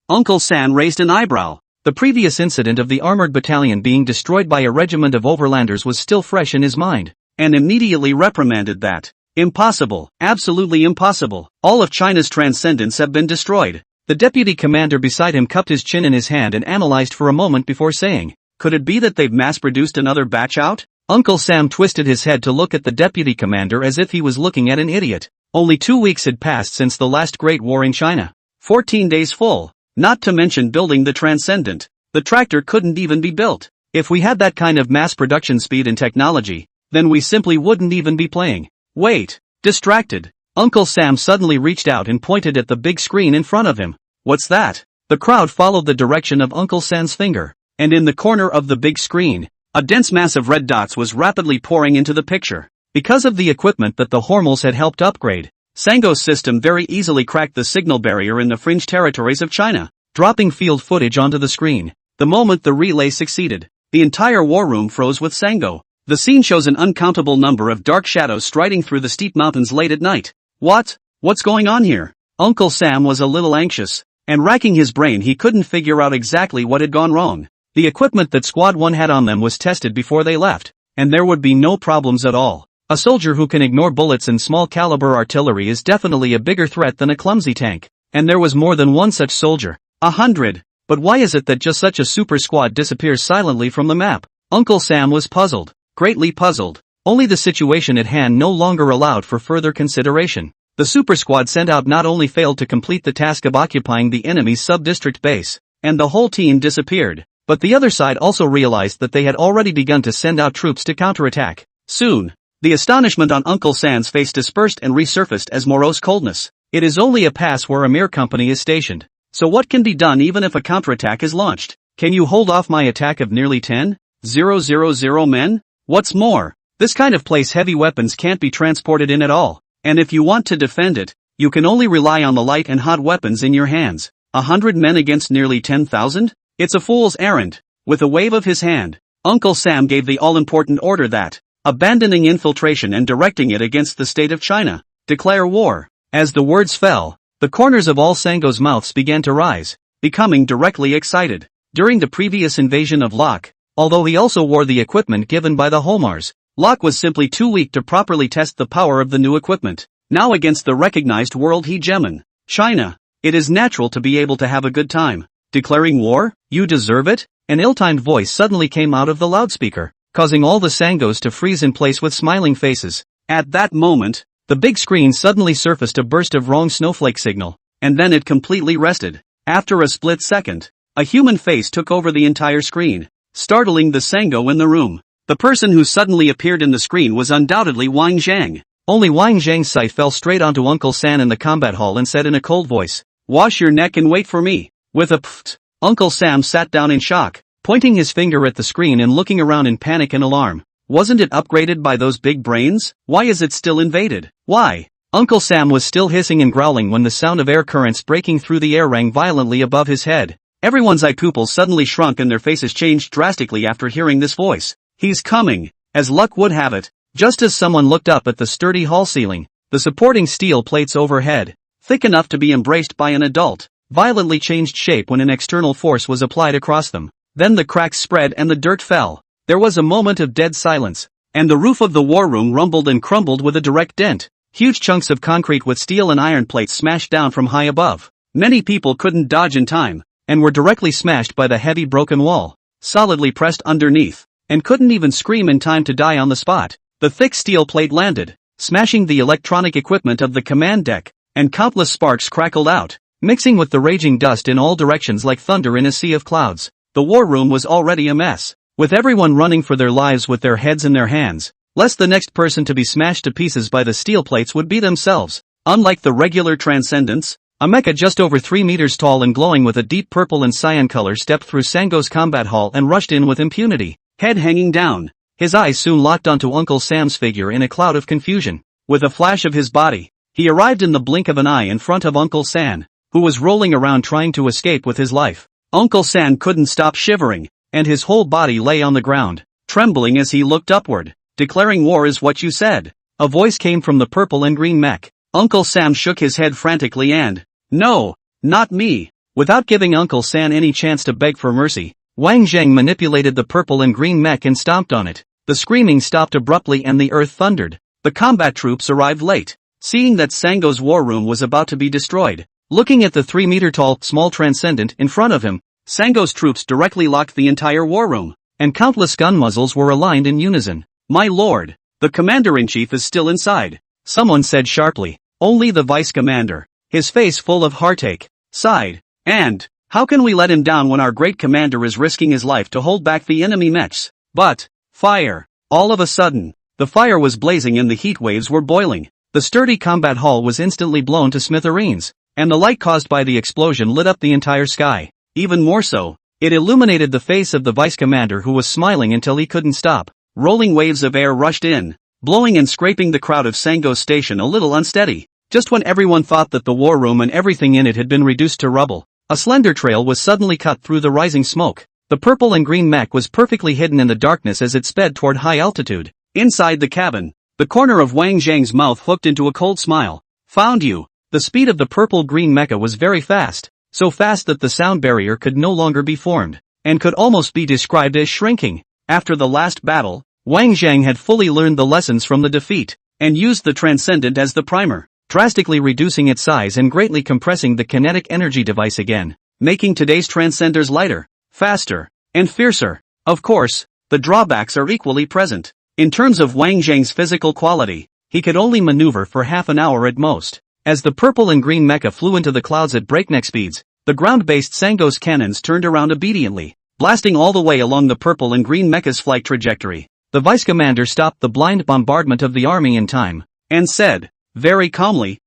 Uncle Sam raised an eyebrow. The previous incident of the armored battalion being destroyed by a regiment of overlanders was still fresh in his mind, and immediately reprimanded that. Impossible, absolutely impossible. All of China's transcendents have been destroyed. The deputy commander beside him cupped his chin in his hand and analyzed for a moment before saying, could it be that they've mass-produced another batch out? Uncle Sam twisted his head to look at the deputy commander as if he was looking at an idiot. Only 2 weeks had passed since the last Great War in China. 14 days full. Not to mention building the Transcendent. The tractor couldn't even be built. If we had that kind of mass production speed and technology, then we simply wouldn't even be playing. Wait. Distracted. Uncle Sam suddenly reached out and pointed at the big screen in front of him. What's that? The crowd followed the direction of Uncle Sam's finger, and in the corner of the big screen, a dense mass of red dots was rapidly pouring into the picture. Because of the equipment that the Hormels had helped upgrade, Sango's system very easily cracked the signal barrier in the fringe territories of China, dropping field footage onto the screen. The moment the relay succeeded, the entire war room froze with Sango. The scene shows an uncountable number of dark shadows striding through the steep mountains late at night. What's going on here? Uncle Sam was a little anxious, and racking his brain he couldn't figure out exactly what had gone wrong. The equipment that Squad 1 had on them was tested before they left, and there would be no problems at all. A soldier who can ignore bullets and small caliber artillery is definitely a bigger threat than a clumsy tank, and there was more than one such soldier. 100. But why is it that just such a super squad disappears silently from the map? Uncle Sam was puzzled, greatly puzzled. Only the situation at hand no longer allowed for further consideration. The super squad sent out not only failed to complete the task of occupying the enemy's sub-district base, and the whole team disappeared, but the other side also realized that they had already begun to send out troops to counterattack. Soon, the astonishment on Uncle Sam's face dispersed and resurfaced as morose coldness. It is only a pass where a mere company is stationed. So what can be done even if a counterattack is launched? Can you hold off my attack of nearly 10,000 men? What's more, this kind of place heavy weapons can't be transported in at all, and if you want to defend it, you can only rely on the light and hot weapons in your hands. 100 men against nearly 10,000? It's a fool's errand. With a wave of his hand, Uncle Sam gave the all-important order that, abandoning infiltration and directing it against the state of China, declare war. As the words fell, the corners of all Sango's mouths began to rise, becoming directly excited. During the previous invasion of Locke, although he also wore the equipment given by the Holmars, Locke was simply too weak to properly test the power of the new equipment. Now against the recognized world hegemon, China, it is natural to be able to have a good time. Declaring war? You deserve it? An ill-timed voice suddenly came out of the loudspeaker, causing all the Sangos to freeze in place with smiling faces. At that moment, the big screen suddenly surfaced a burst of wrong snowflake signal, and then it completely rested. After a split second, a human face took over the entire screen, startling the Sango in the room. The person who suddenly appeared in the screen was undoubtedly Wang Zhang. Only Wang Zhang's sight fell straight onto Uncle Sam in the combat hall and said in a cold voice, "Wash your neck and wait for me." With a pfft, Uncle Sam sat down in shock, pointing his finger at the screen and looking around in panic and alarm. Wasn't it upgraded by those big brains? Why is it still invaded? Why? Uncle Sam was still hissing and growling when the sound of air currents breaking through the air rang violently above his head. Everyone's eye pupils suddenly shrunk and their faces changed drastically after hearing this voice. He's coming. As luck would have it, just as someone looked up at the sturdy hall ceiling, the supporting steel plates overhead, thick enough to be embraced by an adult, violently changed shape when an external force was applied across them. Then the cracks spread and the dirt fell. There was a moment of dead silence, and the roof of the war room rumbled and crumbled with a direct dent. Huge chunks of concrete with steel and iron plates smashed down from high above. Many people couldn't dodge in time, and were directly smashed by the heavy broken wall, solidly pressed underneath, and couldn't even scream in time to die on the spot. The thick steel plate landed, smashing the electronic equipment of the command deck, and countless sparks crackled out. mixing with the raging dust in all directions like thunder in a sea of clouds. The war room was already a mess, with everyone running for their lives with their heads in their hands, lest the next person to be smashed to pieces by the steel plates would be themselves. Unlike the regular Transcendence, a mecha just over 3 meters tall and glowing with a deep purple and cyan color stepped through Sango's combat hall and rushed in with impunity, head hanging down. His eyes soon locked onto Uncle Sam's figure in a cloud of confusion. With a flash of his body, he arrived in the blink of an eye in front of Uncle San, who was rolling around trying to escape with his life. Uncle San couldn't stop shivering, and his whole body lay on the ground, trembling as he looked upward. Declaring war is what you said. A voice came from the purple and green mech. Uncle Sam shook his head frantically and, no, not me. Without giving Uncle San any chance to beg for mercy, Wang Zheng manipulated the purple and green mech and stomped on it. The screaming stopped abruptly and the earth thundered. The combat troops arrived late, seeing that Sango's war room was about to be destroyed. Looking at the 3-meter-tall, small transcendent in front of him, Sango's troops directly locked the entire war room, and countless gun muzzles were aligned in unison. My lord, the commander-in-chief is still inside, someone said sharply. Only the vice-commander, his face full of heartache, sighed. And, how can we let him down when our great commander is risking his life to hold back the enemy mechs? But, fire! All of a sudden, the fire was blazing and the heat waves were boiling. The sturdy combat hall was instantly blown to smithereens, and the light caused by the explosion lit up the entire sky. Even more so, it illuminated the face of the vice-commander who was smiling until he couldn't stop. Rolling waves of air rushed in, blowing and scraping the crowd of Sango's station a little unsteady. Just when everyone thought that the war room and everything in it had been reduced to rubble, a slender trail was suddenly cut through the rising smoke. The purple and green mech was perfectly hidden in the darkness as it sped toward high altitude. Inside the cabin, the corner of Wang Zheng's mouth hooked into a cold smile. Found you. The speed of the purple-green mecha was very fast, so fast that the sound barrier could no longer be formed, and could almost be described as shrinking. After the last battle, Wang Zheng had fully learned the lessons from the defeat, and used the Transcendent as the primer, drastically reducing its size and greatly compressing the kinetic energy device again, making today's Transcenders lighter, faster, and fiercer. Of course, the drawbacks are equally present. In terms of Wang Zheng's physical quality, he could only maneuver for half an hour at most. As the purple and green mecha flew into the clouds at breakneck speeds, the ground-based Sango's cannons turned around obediently, blasting all the way along the purple and green mecha's flight trajectory. The vice-commander stopped the blind bombardment of the army in time, and said, very calmly,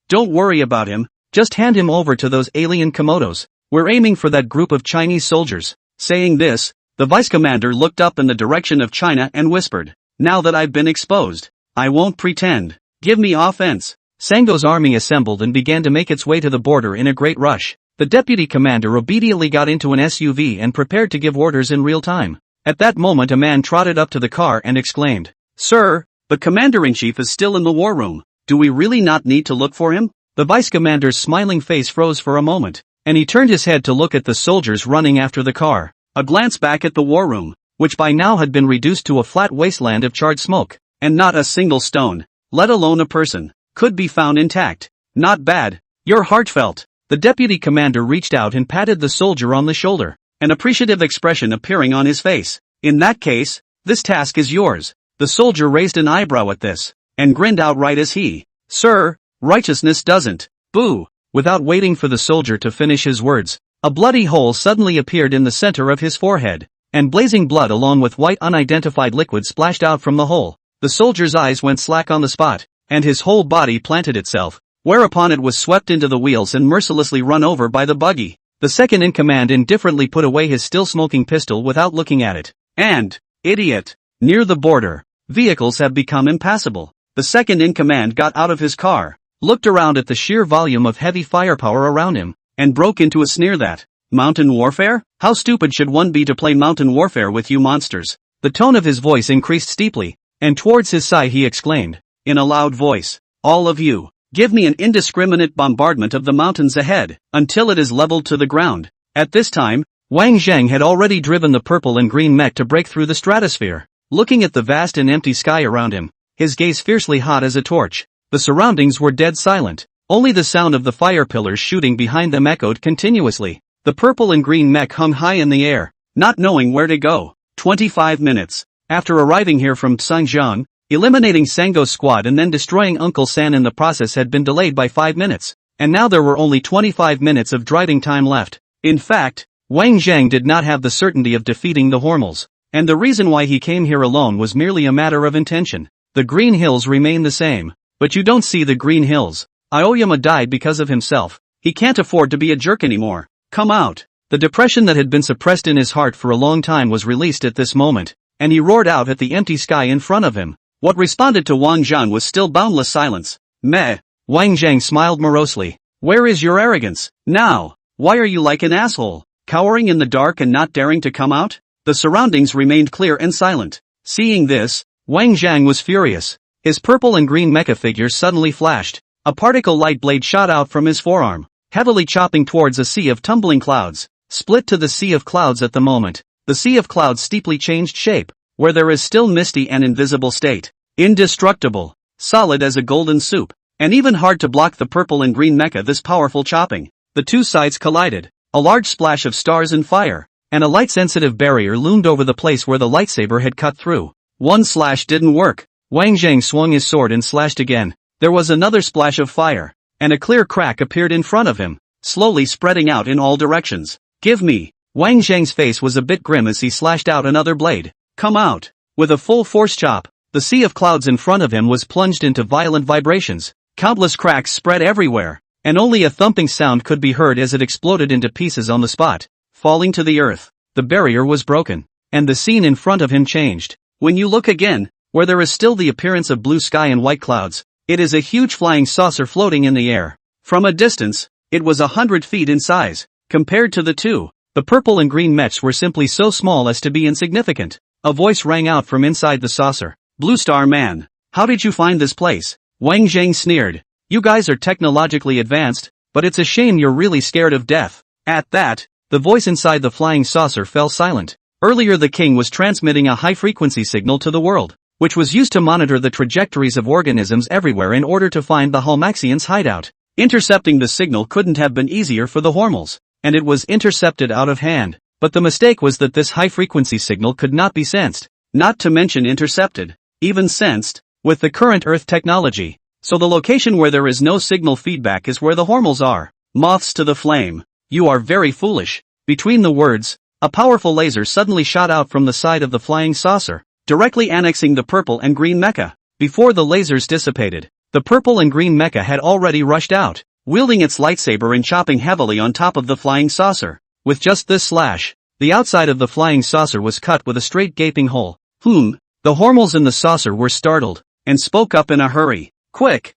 don't worry about him, just hand him over to those alien Komodos. We're aiming for that group of Chinese soldiers. Saying this, the vice-commander looked up in the direction of China and whispered, now that I've been exposed, I won't pretend. Give me offense. Sango's army assembled and began to make its way to the border in a great rush. The deputy commander obediently got into an SUV and prepared to give orders in real time. At that moment a man trotted up to the car and exclaimed, Sir, the commander-in-chief is still in the war room. Do we really not need to look for him? The vice-commander's smiling face froze for a moment, and he turned his head to look at the soldiers running after the car. A glance back at the war room, which by now had been reduced to a flat wasteland of charred smoke, and not a single stone, let alone a person, could be found intact. Not bad. You're heartfelt. The deputy commander reached out and patted the soldier on the shoulder, an appreciative expression appearing on his face. In that case, this task is yours. The soldier raised an eyebrow at this, and grinned outright as he, Sir, righteousness doesn't. Boo. Without waiting for the soldier to finish his words, a bloody hole suddenly appeared in the center of his forehead, and blazing blood along with white unidentified liquid splashed out from the hole. The soldier's eyes went slack on the spot, and his whole body planted itself, whereupon it was swept into the wheels and mercilessly run over by the buggy. The second-in-command indifferently put away his still-smoking pistol without looking at it. And, idiot, near the border, vehicles have become impassable. The second-in-command got out of his car, looked around at the sheer volume of heavy firepower around him, and broke into a sneer that, mountain warfare? How stupid should one be to play mountain warfare with you monsters? The tone of his voice increased steeply, and towards his side he exclaimed, in a loud voice, all of you, give me an indiscriminate bombardment of the mountains ahead, until it is leveled to the ground. At this time, Wang Zheng had already driven the purple and green mech to break through the stratosphere. Looking at the vast and empty sky around him, his gaze fiercely hot as a torch, the surroundings were dead silent. Only the sound of the fire pillars shooting behind them echoed continuously. The purple and green mech hung high in the air, not knowing where to go. 25 minutes. After arriving here from Xinjiang, eliminating Sango's squad and then destroying Uncle San in the process had been delayed by 5 minutes. and now there were only 25 minutes of driving time left. In fact, Wang Zhang did not have the certainty of defeating the Hormels, and the reason why he came here alone was merely a matter of intention. The Green Hills remain the same, but you don't see the Green Hills. Aoyama died because of himself. He can't afford to be a jerk anymore. Come out. The depression that had been suppressed in his heart for a long time was released at this moment, and he roared out at the empty sky in front of him. What responded to Wang Zhan was still boundless silence. Meh. Wang Zhang smiled morosely. Where is your arrogance? Now, why are you like an asshole, cowering in the dark and not daring to come out? The surroundings remained clear and silent. Seeing this, Wang Zhang was furious. His purple and green mecha figure suddenly flashed. A particle light blade shot out from his forearm, heavily chopping towards a sea of tumbling clouds. Split to the sea of clouds at the moment. The sea of clouds steeply changed shape, where there is still misty and invisible state. Indestructible, solid as a golden soup, and even hard to block the purple and green mecha this powerful chopping. The two sides collided, a large splash of stars and fire, and a light-sensitive barrier loomed over the place where the lightsaber had cut through. One slash didn't work. Wang Zhang swung his sword and slashed again. There was another splash of fire, and a clear crack appeared in front of him, slowly spreading out in all directions. Give me. Wang Zhang's face was a bit grim as he slashed out another blade. Come out. With a full force chop, the sea of clouds in front of him was plunged into violent vibrations. Countless cracks spread everywhere, and only a thumping sound could be heard as it exploded into pieces on the spot, falling to the earth. The barrier was broken, and the scene in front of him changed. When you look again, where there is still the appearance of blue sky and white clouds, it is a huge flying saucer floating in the air. From a distance, it was 100 feet in size. Compared to the two, the purple and green mechs were simply so small as to be insignificant. A voice rang out from inside the saucer. Blue Star Man, how did you find this place? Wang Zhang sneered. You guys are technologically advanced, but it's a shame you're really scared of death. At that, the voice inside the flying saucer fell silent. Earlier the king was transmitting a high-frequency signal to the world, which was used to monitor the trajectories of organisms everywhere in order to find the Halmaxians' hideout. Intercepting the signal couldn't have been easier for the Hormels, and it was intercepted out of hand. But the mistake was that this high-frequency signal could not be sensed, not to mention intercepted, even sensed, with the current Earth technology. So the location where there is no signal feedback is where the Hormels are. Moths to the flame. You are very foolish. Between the words, a powerful laser suddenly shot out from the side of the flying saucer, directly annexing the purple and green mecha. Before the lasers dissipated, the purple and green mecha had already rushed out, wielding its lightsaber and chopping heavily on top of the flying saucer. With just this slash, the outside of the flying saucer was cut with a straight gaping hole. The Hormels in the saucer were startled, and spoke up in a hurry.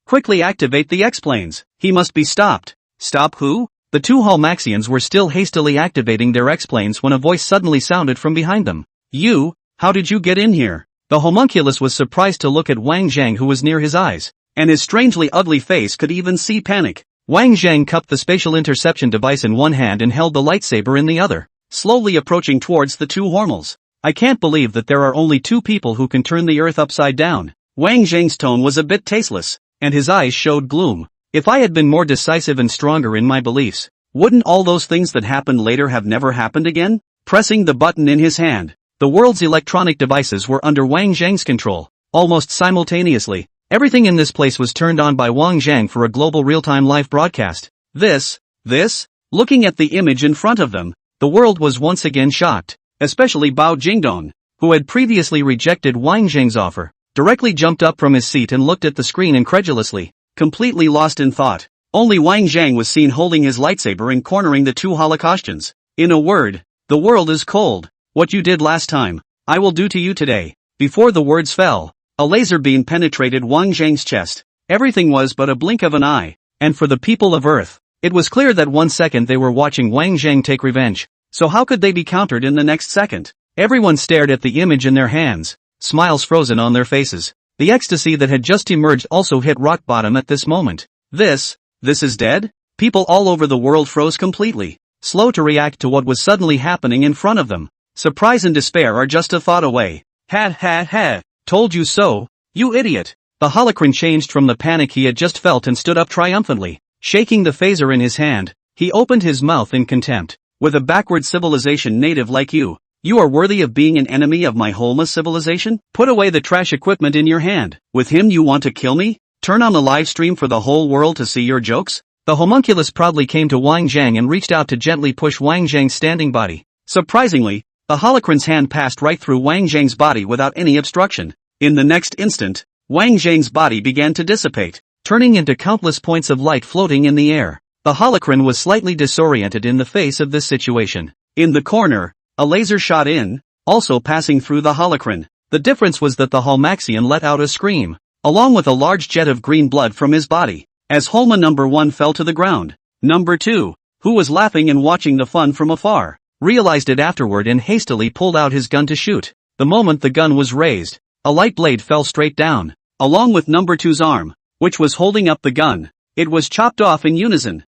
Quickly activate the X-planes. He must be stopped. Stop who? The two Halmaxians were still hastily activating their X-planes when a voice suddenly sounded from behind them. You? How did you get in here? The homunculus was surprised to look at Wang Zhang, who was near his eyes, and his strangely ugly face could even see panic. Wang Zhang cupped the spatial interception device in one hand and held the lightsaber in the other, slowly approaching towards the two Hormels. I can't believe that there are only two people who can turn the earth upside down. Wang Zhang's tone was a bit tasteless, and his eyes showed gloom. If I had been more decisive and stronger in my beliefs, wouldn't all those things that happened later have never happened again? Pressing the button in his hand, the world's electronic devices were under Wang Zhang's control. Almost simultaneously, everything in this place was turned on by Wang Zhang for a global real-time live broadcast. Looking at the image in front of them, the world was once again shocked, especially Bao Jingdong, who had previously rejected Wang Zhang's offer, directly jumped up from his seat and looked at the screen incredulously, completely lost in thought. Only Wang Zhang was seen holding his lightsaber and cornering the two Holocaustians. In a word, the world is cold. What you did last time, I will do to you today. Before the words fell, a laser beam penetrated Wang Zhang's chest. Everything was but a blink of an eye, and for the people of Earth, it was clear that 1 second they were watching Wang Zhang take revenge. So how could they be countered in the next second? Everyone stared at the image in their hands, smiles frozen on their faces. The ecstasy that had just emerged also hit rock bottom at this moment. This is dead? People all over the world froze completely, slow to react to what was suddenly happening in front of them. Surprise and despair are just a thought away. Ha, told you so, you idiot. The holocron changed from the panic he had just felt and stood up triumphantly, shaking the phaser in his hand. He opened his mouth in contempt. With a backward civilization native like you are worthy of being an enemy of my Holma civilization? Put away the trash equipment in your hand. With him you want to kill me? Turn on the live stream for the whole world to see your jokes? The homunculus proudly came to Wang Zhang and reached out to gently push Wang Zhang's standing body. Surprisingly, the holocron's hand passed right through Wang Zhang's body without any obstruction. In the next instant, Wang Zhang's body began to dissipate, turning into countless points of light floating in the air. The holocron was slightly disoriented in the face of this situation. In the corner, a laser shot in, also passing through the holocron. The difference was that the Holmaxian let out a scream, along with a large jet of green blood from his body, as Holma number 1 fell to the ground. Number 2, who was laughing and watching the fun from afar, realized it afterward and hastily pulled out his gun to shoot. The moment the gun was raised, a light blade fell straight down, along with number 2's arm, which was holding up the gun. It was chopped off in unison.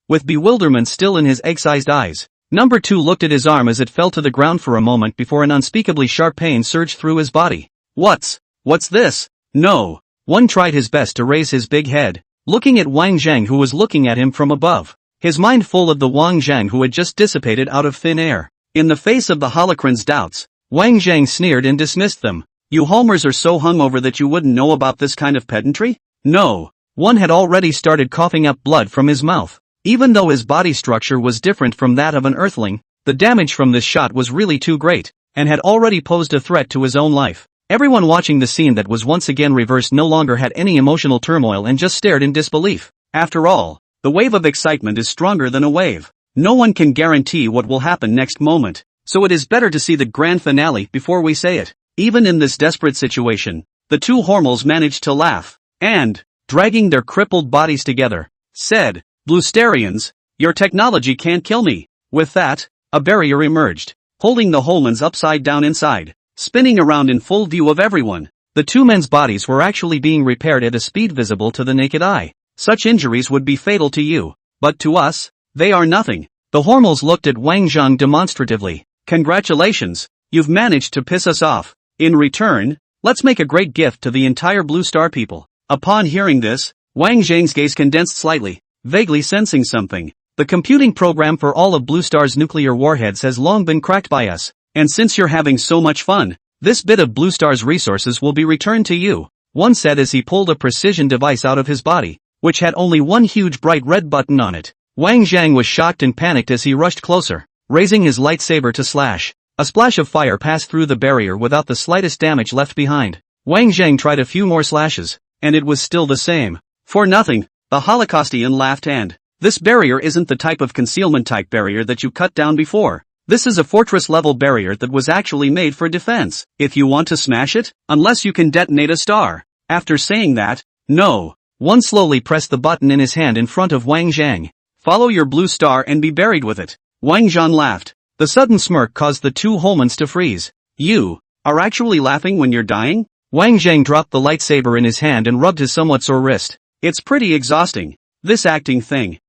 With bewilderment still in his egg-sized eyes, number 2 looked at his arm as it fell to the ground for a moment before an unspeakably sharp pain surged through his body. What's this? No. One tried his best to raise his big head, looking at Wang Zhang who was looking at him from above, his mind full of the Wang Zhang who had just dissipated out of thin air. In the face of the holocron's doubts, Wang Zhang sneered and dismissed them. You Holmers are so hungover that you wouldn't know about this kind of pedantry? No. One had already started coughing up blood from his mouth. Even though his body structure was different from that of an earthling, the damage from this shot was really too great, and had already posed a threat to his own life. Everyone watching the scene that was once again reversed no longer had any emotional turmoil and just stared in disbelief. After all, the wave of excitement is stronger than a wave. No one can guarantee what will happen next moment, so it is better to see the grand finale before we say it. Even in this desperate situation, the two Hormels managed to laugh, and, dragging their crippled bodies together, said, Bluesterians, your technology can't kill me. With that, a barrier emerged, holding the Holmans upside down inside, spinning around in full view of everyone. The two men's bodies were actually being repaired at a speed visible to the naked eye. Such injuries would be fatal to you, but to us, they are nothing. The Hormels looked at Wang Zhang demonstratively. Congratulations, you've managed to piss us off. In return, let's make a great gift to the entire Blue Star people. Upon hearing this, Wang Zhang's gaze condensed slightly, vaguely sensing something. The computing program for all of Blue Star's nuclear warheads has long been cracked by us, and since you're having so much fun, this bit of Blue Star's resources will be returned to you, one said as he pulled a precision device out of his body, which had only one huge bright red button on it. Wang Zhang was shocked and panicked as he rushed closer, raising his lightsaber to slash. A splash of fire passed through the barrier without the slightest damage left behind. Wang Zhang tried a few more slashes, and it was still the same. For nothing, the Holocaustian laughed and, this barrier isn't the type of concealment-type barrier that you cut down before. This is a fortress-level barrier that was actually made for defense. If you want to smash it, unless you can detonate a star. After saying that, no. One slowly pressed the button in his hand in front of Wang Zhang. Follow your blue star and be buried with it. Wang Zhang laughed. The sudden smirk caused the two Holmans to freeze. You are actually laughing when you're dying? Wang Zhang dropped the lightsaber in his hand and rubbed his somewhat sore wrist. It's pretty exhausting, this acting thing.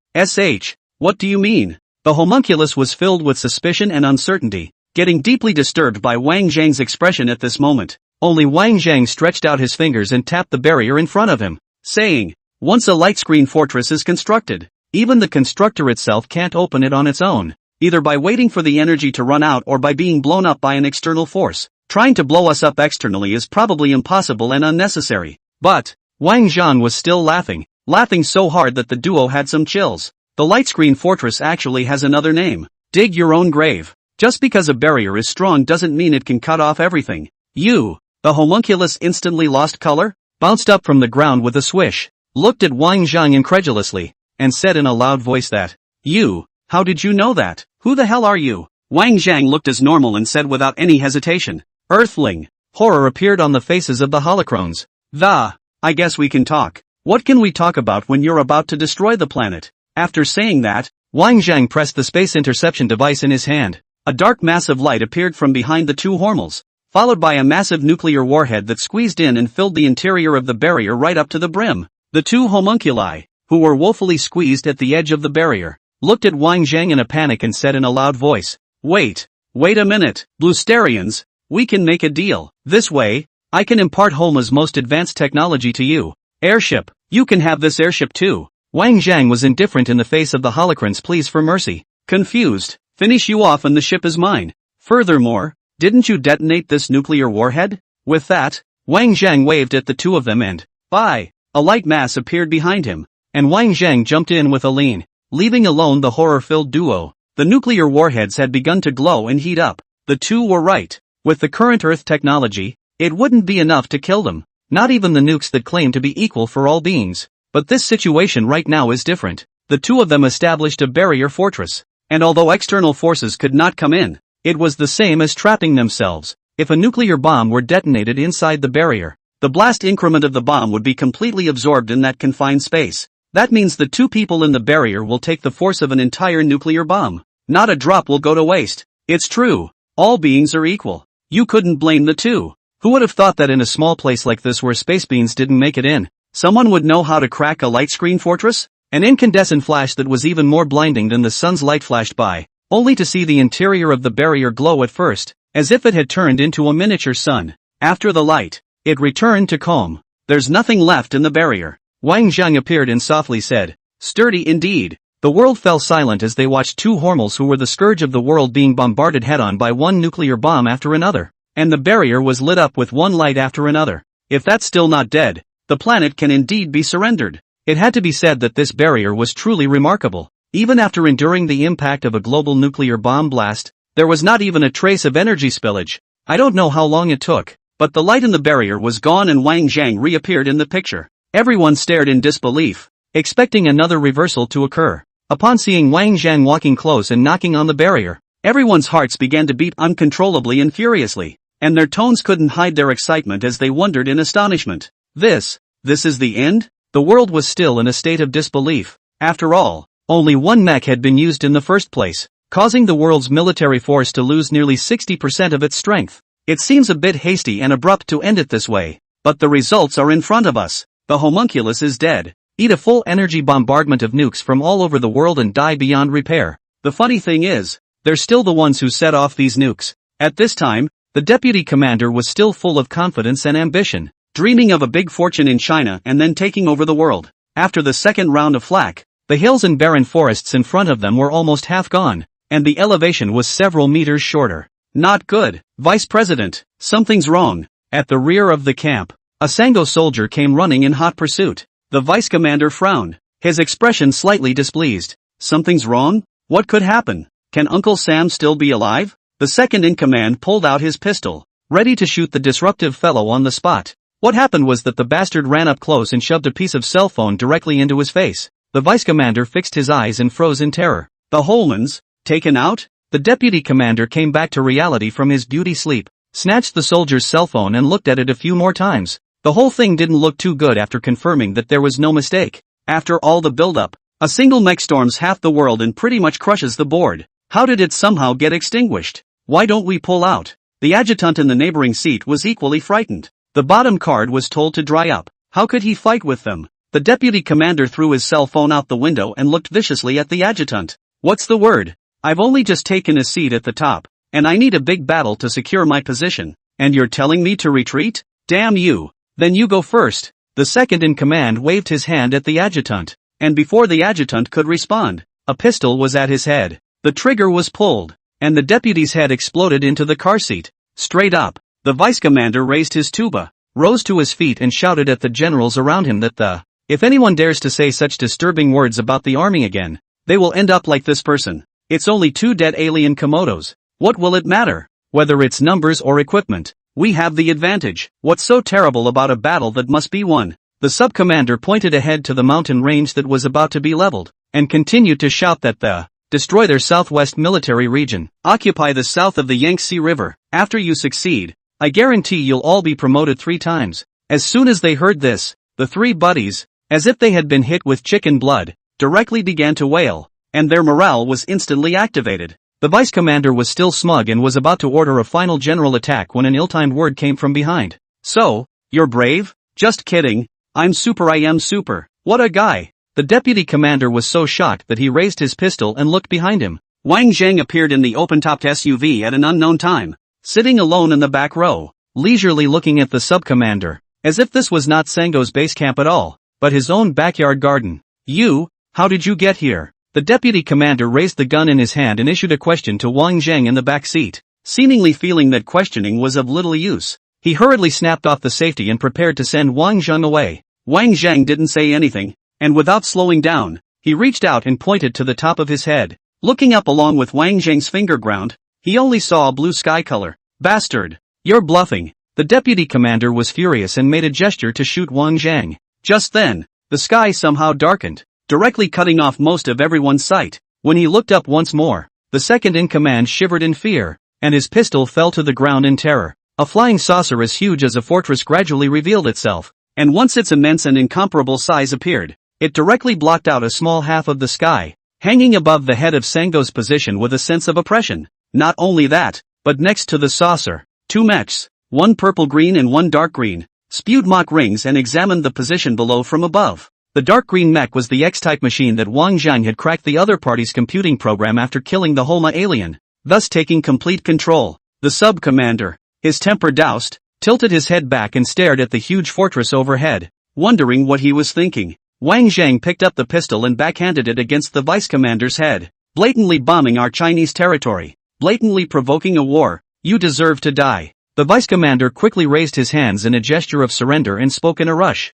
What do you mean? The homunculus was filled with suspicion and uncertainty, getting deeply disturbed by Wang Zhang's expression at this moment. Only Wang Zhang stretched out his fingers and tapped the barrier in front of him, saying, once a light screen fortress is constructed, even the constructor itself can't open it on its own, either by waiting for the energy to run out or by being blown up by an external force. Trying to blow us up externally is probably impossible and unnecessary. But, Wang Zhang was still laughing so hard that the duo had some chills. The light screen fortress actually has another name. Dig your own grave. Just because a barrier is strong doesn't mean it can cut off everything. The homunculus instantly lost color, bounced up from the ground with a swish, looked at Wang Zhang incredulously, and said in a loud voice that, how did you know that? Who the hell are you? Wang Zhang looked as normal and said without any hesitation, Earthling. Horror appeared on the faces of the holocrons. I guess we can talk. What can we talk about when you're about to destroy the planet? After saying that, Wang Zhang pressed the space interception device in his hand. A dark mass of light appeared from behind the two Hormels, followed by a massive nuclear warhead that squeezed in and filled the interior of the barrier right up to the brim. The two homunculi, who were woefully squeezed at the edge of the barrier, looked at Wang Zhang in a panic and said in a loud voice, Wait a minute, Bluesterians, we can make a deal. This way, I can impart Holma's most advanced technology to you. Airship, you can have this airship too. Wang Zhang was indifferent in the face of the holocron's pleas for mercy. Confused, finish you off and the ship is mine. Furthermore, didn't you detonate this nuclear warhead? With that, Wang Zhang waved at the two of them and, a light mass appeared behind him, and Wang Zhang jumped in with a lean, leaving alone the horror-filled duo. The nuclear warheads had begun to glow and heat up. The two were right. With the current Earth technology, it wouldn't be enough to kill them, not even the nukes that claim to be equal for all beings. But this situation right now is different. The two of them established a barrier fortress, and although external forces could not come in, it was the same as trapping themselves. If a nuclear bomb were detonated inside the barrier, the blast increment of the bomb would be completely absorbed in that confined space. That means the two people in the barrier will take the force of an entire nuclear bomb. Not a drop will go to waste. It's true. All beings are equal. You couldn't blame the two. Who would have thought that in a small place like this where space beings didn't make it in, someone would know how to crack a light screen fortress? An incandescent flash that was even more blinding than the sun's light flashed by, only to see the interior of the barrier glow at first, as if it had turned into a miniature sun. After the light, it returned to calm. There's nothing left in the barrier. Wang Zhang appeared and softly said, "Sturdy indeed." The world fell silent as they watched two Hormels who were the scourge of the world being bombarded head-on by one nuclear bomb after another, and the barrier was lit up with one light after another. If that's still not dead, the planet can indeed be surrendered. It had to be said that this barrier was truly remarkable. Even after enduring the impact of a global nuclear bomb blast, there was not even a trace of energy spillage. I don't know how long it took, but the light in the barrier was gone and Wang Zhang reappeared in the picture. Everyone stared in disbelief, expecting another reversal to occur. Upon seeing Wang Zhang walking close and knocking on the barrier, everyone's hearts began to beat uncontrollably and furiously, and their tones couldn't hide their excitement as they wondered in astonishment. This is the end? The world was still in a state of disbelief. After all, only one mech had been used in the first place, causing the world's military force to lose nearly 60% of its strength. It seems a bit hasty and abrupt to end it this way, but the results are in front of us. The homunculus is dead. Eat a full energy bombardment of nukes from all over the world and die beyond repair. The funny thing is, they're still the ones who set off these nukes. At this time, the deputy commander was still full of confidence and ambition, dreaming of a big fortune in China and then taking over the world. After the second round of flak, the hills and barren forests in front of them were almost half gone, and the elevation was several meters shorter. Not good. Vice President, something's wrong. At the rear of the camp, a Sango soldier came running in hot pursuit. The vice commander frowned, his expression slightly displeased. Something's wrong? What could happen? Can Uncle Sam still be alive? The second in command pulled out his pistol, ready to shoot the disruptive fellow on the spot. What happened was that the bastard ran up close and shoved a piece of cell phone directly into his face. The vice commander fixed his eyes and froze in terror. The Holmans, taken out? The deputy commander came back to reality from his beauty sleep, snatched the soldier's cell phone and looked at it a few more times. The whole thing didn't look too good after confirming that there was no mistake. After all the build-up, a single mech storms half the world and pretty much crushes the board. How did it somehow get extinguished? Why don't we pull out? The adjutant in the neighboring seat was equally frightened. The bottom card was told to dry up. How could he fight with them? The deputy commander threw his cell phone out the window and looked viciously at the adjutant. What's the word? I've only just taken a seat at the top, and I need a big battle to secure my position. And you're telling me to retreat? Damn you. Then you go first. The second in command waved his hand at the adjutant, and before the adjutant could respond, a pistol was at his head. The trigger was pulled, and the deputy's head exploded into the car seat. Straight up, the vice commander raised his tuba, rose to his feet and shouted at the generals around him that if anyone dares to say such disturbing words about the army again, they will end up like this person. It's only two dead alien Komodos. What will it matter? Whether it's numbers or equipment, we have the advantage. What's so terrible about a battle that must be won? The sub-commander pointed ahead to the mountain range that was about to be leveled, and continued to shout that destroy their southwest military region, occupy the south of the Yangtze River. After you succeed, I guarantee you'll all be promoted 3 times. As soon as they heard this, the 3 buddies, as if they had been hit with chicken blood, directly began to wail, and their morale was instantly activated. The vice commander was still smug and was about to order a final general attack when an ill-timed word came from behind. So, you're brave? Just kidding. I'm super. I am super. What a guy. The deputy commander was so shocked that he raised his pistol and looked behind him. Wang Zhang appeared in the open-topped SUV at an unknown time, sitting alone in the back row, leisurely looking at the sub-commander, as if this was not Sango's base camp at all, but his own backyard garden. How did you get here? The deputy commander raised the gun in his hand and issued a question to Wang Zhang in the back seat. Seemingly feeling that questioning was of little use, he hurriedly snapped off the safety and prepared to send Wang Zhang away. Wang Zhang didn't say anything, and without slowing down, he reached out and pointed to the top of his head. Looking up along with Wang Zhang's finger ground, he only saw a blue sky color. Bastard! You're bluffing! The deputy commander was furious and made a gesture to shoot Wang Zhang. Just then, the sky somehow darkened, directly cutting off most of everyone's sight. When he looked up once more, the second-in-command shivered in fear, and his pistol fell to the ground in terror. A flying saucer as huge as a fortress gradually revealed itself, and once its immense and incomparable size appeared, it directly blocked out a small half of the sky, hanging above the head of Sango's position with a sense of oppression. Not only that, but next to the saucer, two mechs, one purple-green and one dark-green, spewed mock rings and examined the position below from above. The dark green mech was the X-type machine that Wang Zhang had cracked the other party's computing program after killing the Holma alien, thus taking complete control. The sub-commander, his temper doused, tilted his head back and stared at the huge fortress overhead, wondering what he was thinking. Wang Zhang picked up the pistol and backhanded it against the vice-commander's head. Blatantly bombing our Chinese territory, blatantly provoking a war, you deserve to die. The vice-commander quickly raised his hands in a gesture of surrender and spoke in a rush.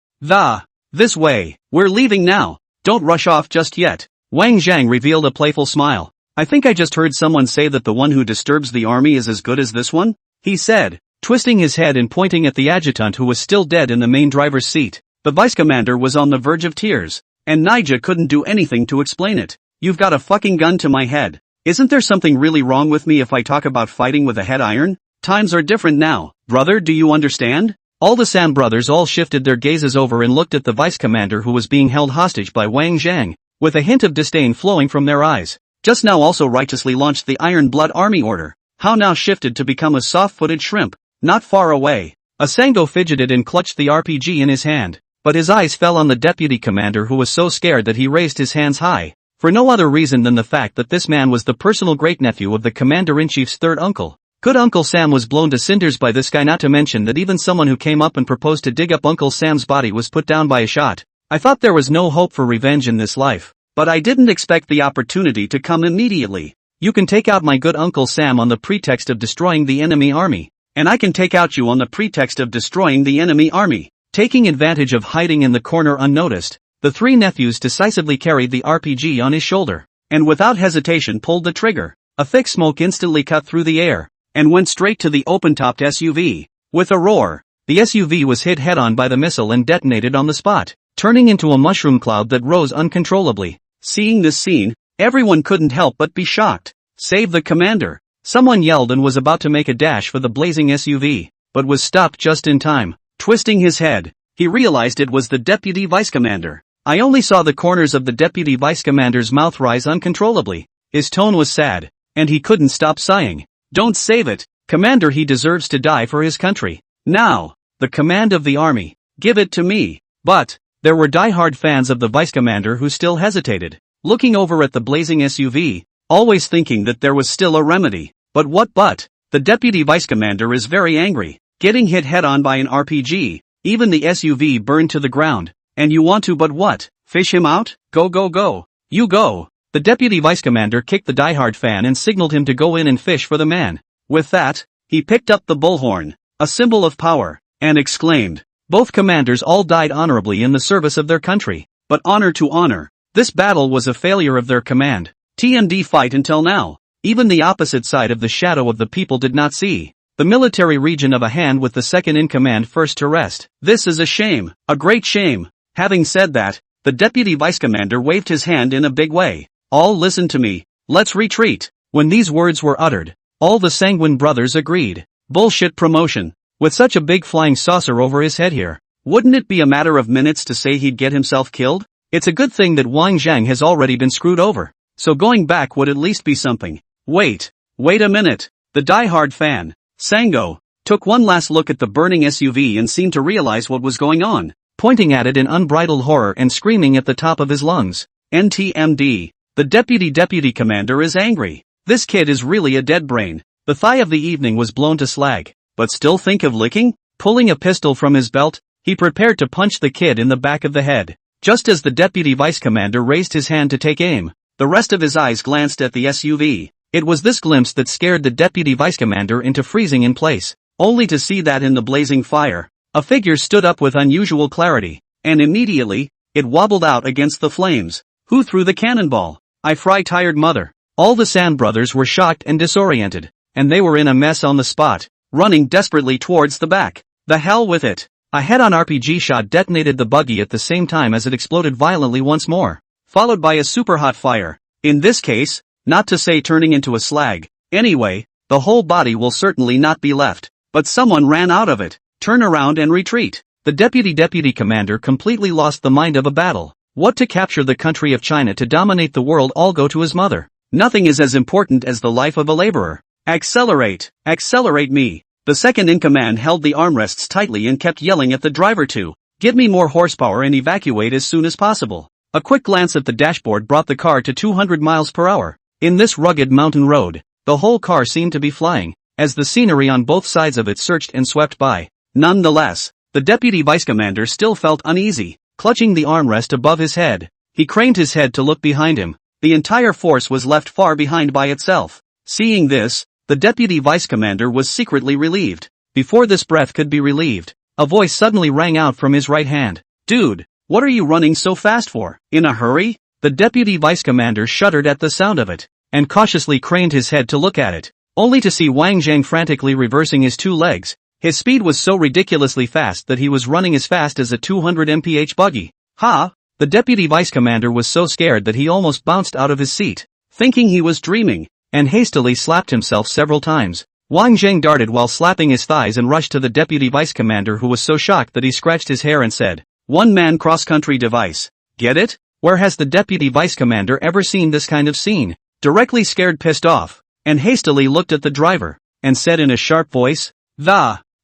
This way, we're leaving now, don't rush off just yet. Wang Zhang revealed a playful smile. I think I just heard someone say that the one who disturbs the army is as good as this one, he said, twisting his head and pointing at the adjutant who was still dead in the main driver's seat. The vice-commander was on the verge of tears, and Naija couldn't do anything to explain it. You've got a fucking gun to my head. Isn't there something really wrong with me if I talk about fighting with a head iron? Times are different now, brother, do you understand? All the Sam brothers all shifted their gazes over and looked at the vice-commander who was being held hostage by Wang Zhang, with a hint of disdain flowing from their eyes. Just now also righteously launched the Iron Blood Army order, how now shifted to become a soft-footed shrimp. Not far away, a Sango fidgeted and clutched the RPG in his hand, but his eyes fell on the deputy commander who was so scared that he raised his hands high, for no other reason than the fact that this man was the personal great-nephew of the commander-in-chief's third uncle. Good Uncle Sam was blown to cinders by this guy, not to mention that even someone who came up and proposed to dig up Uncle Sam's body was put down by a shot. I thought there was no hope for revenge in this life, but I didn't expect the opportunity to come immediately. You can take out my good Uncle Sam on the pretext of destroying the enemy army, and I can take out you on the pretext of destroying the enemy army. Taking advantage of hiding in the corner unnoticed, the three nephews decisively carried the RPG on his shoulder, and without hesitation pulled the trigger. A thick smoke instantly cut through the air, and went straight to the open-topped SUV. With a roar, the SUV was hit head-on by the missile and detonated on the spot, turning into a mushroom cloud that rose uncontrollably. Seeing this scene, everyone couldn't help but be shocked. Save the commander! Someone yelled and was about to make a dash for the blazing SUV, but was stopped just in time. Twisting his head, he realized it was the deputy vice-commander. I only saw the corners of the deputy vice-commander's mouth rise uncontrollably. His tone was sad, and he couldn't stop sighing. Don't save it, Commander, he deserves to die for his country. Now, the command of the army, give it to me. But, there were die-hard fans of the vice-commander who still hesitated, looking over at the blazing SUV, always thinking that there was still a remedy. But what but? The deputy vice-commander is very angry, getting hit head-on by an RPG, even the SUV burned to the ground, and you want to but what? Fish him out? Go. You go. The deputy vice-commander kicked the diehard fan and signaled him to go in and fish for the man. With that, he picked up the bullhorn, a symbol of power, and exclaimed, both commanders all died honorably in the service of their country, but honor to honor. This battle was a failure of their command. TMD fight until now. Even the opposite side of the shadow of the people did not see the military region of a hand with the second in command first to rest. This is a shame, a great shame. Having said that, the deputy vice-commander waved his hand in a big way. All listen to me, let's retreat. When these words were uttered, all the Sanguine brothers agreed. Bullshit promotion. With such a big flying saucer over his head here, wouldn't it be a matter of minutes to say he'd get himself killed? It's a good thing that Wang Zhang has already been screwed over, so going back would at least be something. Wait a minute. The diehard fan, Sango, took one last look at the burning SUV and seemed to realize what was going on, pointing at it in unbridled horror and screaming at the top of his lungs. NTMD. The deputy commander is angry. This kid is really a dead brain. The thigh of the evening was blown to slag, but still think of licking? Pulling a pistol from his belt, he prepared to punch the kid in the back of the head. Just as the deputy vice commander raised his hand to take aim, the rest of his eyes glanced at the SUV. It was this glimpse that scared the deputy vice commander into freezing in place, only to see that in the blazing fire, a figure stood up with unusual clarity, and immediately, It wobbled out against the flames. Who threw the cannonball? I fry tired mother. All the San brothers were shocked and disoriented, and they were in a mess on the spot, running desperately towards the back. The hell with it. A head-on RPG shot detonated the buggy at the same time as it exploded violently once more, followed by a super hot fire. In this case, not to say turning into a slag. Anyway, the whole body will certainly not be left. But someone ran out of it. Turn around and retreat. The deputy commander completely lost the mind of a battle. What to capture the country of China to dominate the world, all go to his mother. Nothing is as important as the life of a laborer. Accelerate! Accelerate me! The second in command held the armrests tightly and kept yelling at the driver to give me more horsepower and evacuate as soon as possible. A quick glance at the dashboard brought the car to 200 miles per hour. In this rugged mountain road, the whole car seemed to be flying, as the scenery on both sides of it searched and swept by. Nonetheless, the deputy vice commander still felt uneasy, clutching the armrest above his head. He craned his head to look behind him. The entire force was left far behind by itself. Seeing this, the deputy vice commander was secretly relieved. Before this breath could be relieved, a voice suddenly rang out from his right hand. Dude, what are you running so fast for? In a hurry? The deputy vice commander shuddered at the sound of it, and cautiously craned his head to look at it, only to see Wang Zhang frantically reversing his two legs. His speed was so ridiculously fast that he was running as fast as a 200 mph buggy. Ha! The deputy vice commander was so scared that he almost bounced out of his seat, thinking he was dreaming, and hastily slapped himself several times. Wang Zhang darted while slapping his thighs and rushed to the deputy vice commander, who was so shocked that he scratched his hair and said, "One-man cross-country device. Get it? Where has the deputy vice commander ever seen this kind of scene?" Directly scared, pissed off, and hastily looked at the driver, and said in a sharp voice,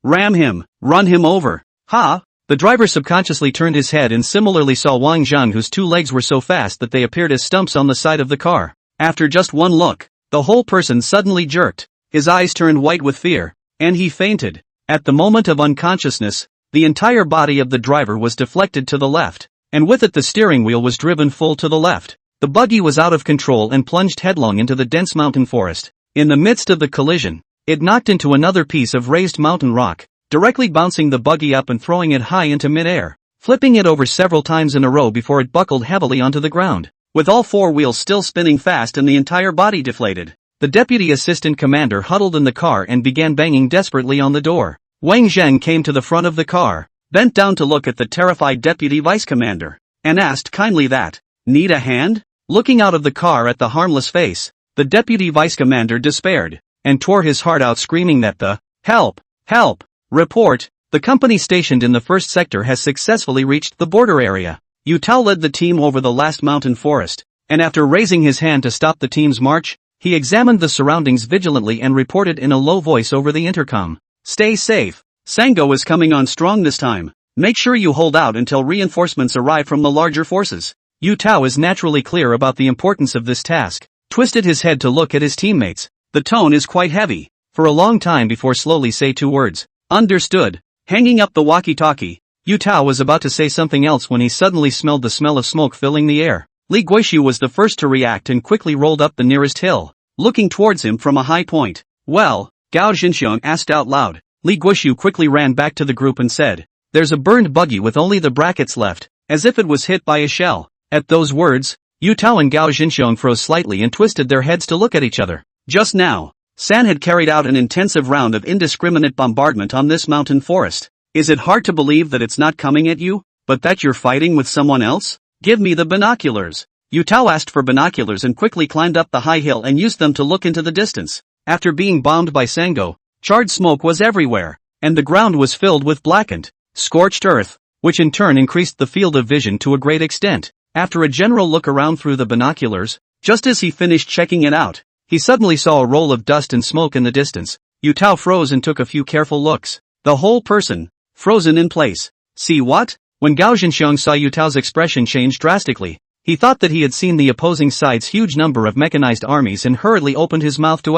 ram him, run him over." Ha! The driver subconsciously turned his head and similarly saw Wang Zhang, whose two legs were so fast that they appeared as stumps on the side of the car. After just one look, the whole person suddenly jerked, his eyes turned white with fear, and he fainted. At the moment of unconsciousness, the entire body of the driver was deflected to the left, and with it the steering wheel was driven full to the left. The buggy was out of control and plunged headlong into the dense mountain forest. In the midst of the collision, it knocked into another piece of raised mountain rock, directly bouncing the buggy up and throwing it high into midair, flipping it over several times in a row before it buckled heavily onto the ground. With all four wheels still spinning fast and the entire body deflated, the deputy assistant commander huddled in the car and began banging desperately on the door. Wang Zhang came to the front of the car, bent down to look at the terrified deputy vice commander, and asked kindly that, "Need a hand?" Looking out of the car at the harmless face, the deputy vice commander despaired, and tore his heart out, screaming that the "Help! Help! Report! The company stationed in the first sector has successfully reached the border area." Yu Tao led the team over the last mountain forest, and after raising his hand to stop the team's march, he examined the surroundings vigilantly and reported in a low voice over the intercom. "Stay safe. Sango is coming on strong this time. Make sure you hold out until reinforcements arrive from the larger forces." Yu Tao is naturally clear about the importance of this task, twisted his head to look at his teammates. The tone is quite heavy, for a long time before slowly say two words. "Understood." Hanging up the walkie-talkie, Yu Tao was about to say something else when he suddenly smelled the smell of smoke filling the air. Li Guishu was the first to react and quickly rolled up the nearest hill, looking towards him from a high point. "Well?" Gao Jinxiong asked out loud. Li Guishu quickly ran back to the group and said, "There's a burned buggy with only the brackets left, as if it was hit by a shell." At those words, Yu Tao and Gao Jinxiong froze slightly and twisted their heads to look at each other. Just now, San had carried out an intensive round of indiscriminate bombardment on this mountain forest. Is it hard to believe that it's not coming at you, but that you're fighting with someone else? Give me the binoculars. Yu Tao asked for binoculars and quickly climbed up the high hill and used them to look into the distance. After being bombed by Sango, charred smoke was everywhere, and the ground was filled with blackened, scorched earth, which in turn increased the field of vision to a great extent. After a general look around through the binoculars, just as he finished checking it out, he suddenly saw a roll of dust and smoke in the distance. Yu Tao froze and took a few careful looks. The whole person, frozen in place. See what? When Gao Jinxiong saw Yu Tao's expression change drastically, he thought that he had seen the opposing side's huge number of mechanized armies and hurriedly opened his mouth to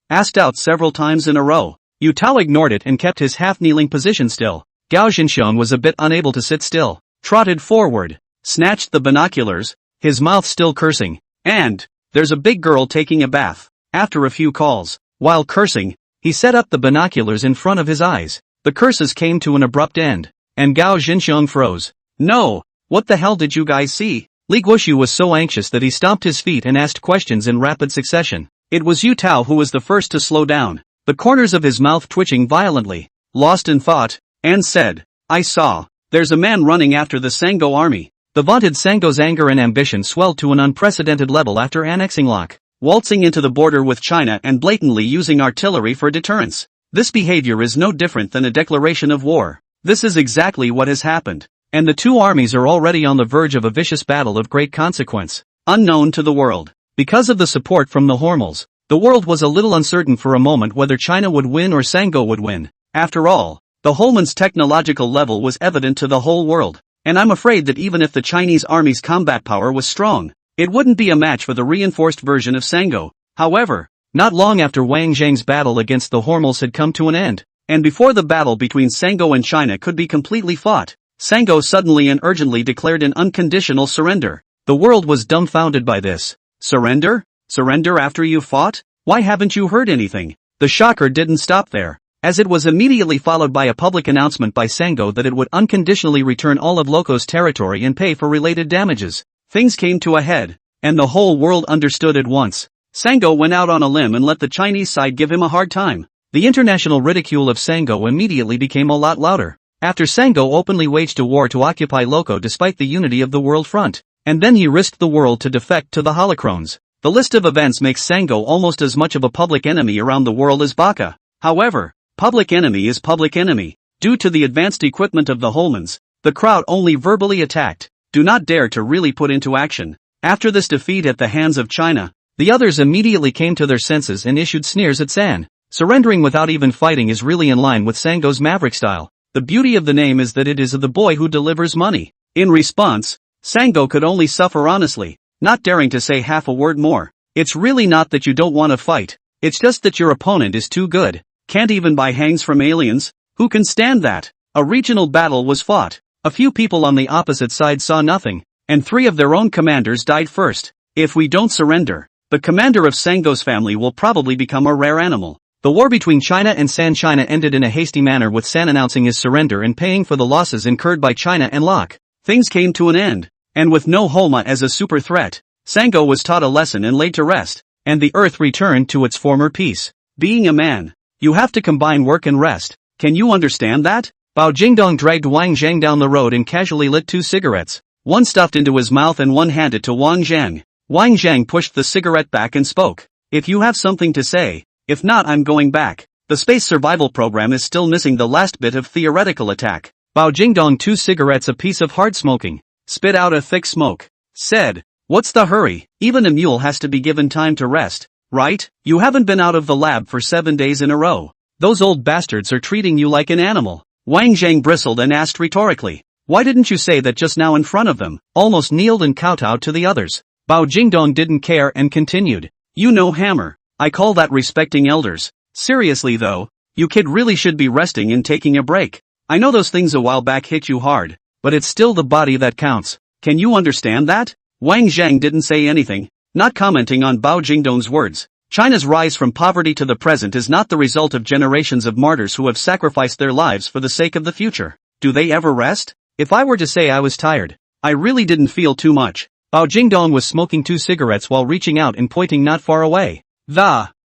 asked out several times in a row. Yu Tao ignored it and kept his half-kneeling position still. Gao Jinxiong was a bit unable to sit still, trotted forward, snatched the binoculars, his mouth still cursing, and, "There's a big girl taking a bath." After a few calls, while cursing, he set up the binoculars in front of his eyes. The curses came to an abrupt end, and Gao Jinxiong froze. "No, What the hell did you guys see? Li Guoshu was so anxious that he stomped his feet and asked questions in rapid succession. It was Yu Tao who was the first to slow down, the corners of his mouth twitching violently, lost in thought, and said, I saw. There's a man running after the Sango army. The vaunted Sango's anger and ambition swelled to an unprecedented level after annexing Lok, waltzing into the border with China and blatantly using artillery for deterrence. This behavior is no different than a declaration of war. This is exactly what has happened. And the two armies are already on the verge of a vicious battle of great consequence, unknown to the world. Because of the support from the Hormels, the world was a little uncertain for a moment whether China would win or Sango would win. After all, the Hormels' technological level was evident to the whole world, and I'm afraid that even if the Chinese army's combat power was strong, it wouldn't be a match for the reinforced version of Sango. However, not long after Wang Zhang's battle against the Hormels had come to an end, and before the battle between Sango and China could be completely fought, Sango suddenly and urgently declared an unconditional surrender. The world was dumbfounded by this. Surrender? Surrender after you fought? Why haven't you heard anything? The shocker didn't stop there, as it was immediately followed by a public announcement by Sango that it would unconditionally return all of Loco's territory and pay for related damages. Things came to a head, and the whole world understood at once. Sango went out on a limb and let the Chinese side give him a hard time. The international ridicule of Sango immediately became a lot louder, after Sango openly waged a war to occupy Loco despite the unity of the world front, and then he risked the world to defect to the Holocrones. The list of events makes Sango almost as much of a public enemy around the world as Baka. However, public enemy is public enemy. Due to the advanced equipment of the Holmans, the crowd only verbally attacked, do not dare to really put into action. After this defeat at the hands of China, the others immediately came to their senses and issued sneers at San. Surrendering without even fighting is really in line with Sango's maverick style. The beauty of the name is that it is the boy who delivers money. In response, Sango could only suffer honestly, not daring to say half a word more. It's really not that you don't want to fight, it's just that your opponent is too good. Can't even buy hangs from aliens? Who can stand that? A regional battle was fought. A few people on the opposite side saw nothing, and 3 of their own commanders died first. If we don't surrender, the commander of Sango's family will probably become a rare animal. The war between China and San China ended in a hasty manner with San announcing his surrender and paying for the losses incurred by China and Lok. Things came to an end, and with no Holma as a super threat, Sango was taught a lesson and laid to rest, and the earth returned to its former peace. Being a man, you have to combine work and rest. Can you understand that? Bao Jingdong dragged Wang Zhang down the road and casually lit 2 cigarettes, one stuffed into his mouth and one handed to Wang Zhang. Wang Zhang pushed the cigarette back and spoke. If you have something to say, if not I'm going back. The space survival program is still missing the last bit of theoretical attack. Bao Jingdong 2 cigarettes a piece of hard smoking, spit out a thick smoke, said, what's the hurry? Even a mule has to be given time to rest, right? You haven't been out of the lab for 7 days in a row. Those old bastards are treating you like an animal. Wang Zhang bristled and asked rhetorically, why didn't you say that just now in front of them? Almost kneeled and kowtowed to the others. Bao Jingdong didn't care and continued, you know hammer. I call that respecting elders. Seriously though, you kid really should be resting and taking a break. I know those things a while back hit you hard, but it's still the body that counts. Can you understand that? Wang Zhang didn't say anything, not commenting on Bao Jingdong's words. China's rise from poverty to the present is not the result of generations of martyrs who have sacrificed their lives for the sake of the future. Do they ever rest? If I were to say I was tired, I really didn't feel too much. Bao Jingdong was smoking 2 cigarettes while reaching out and pointing not far away.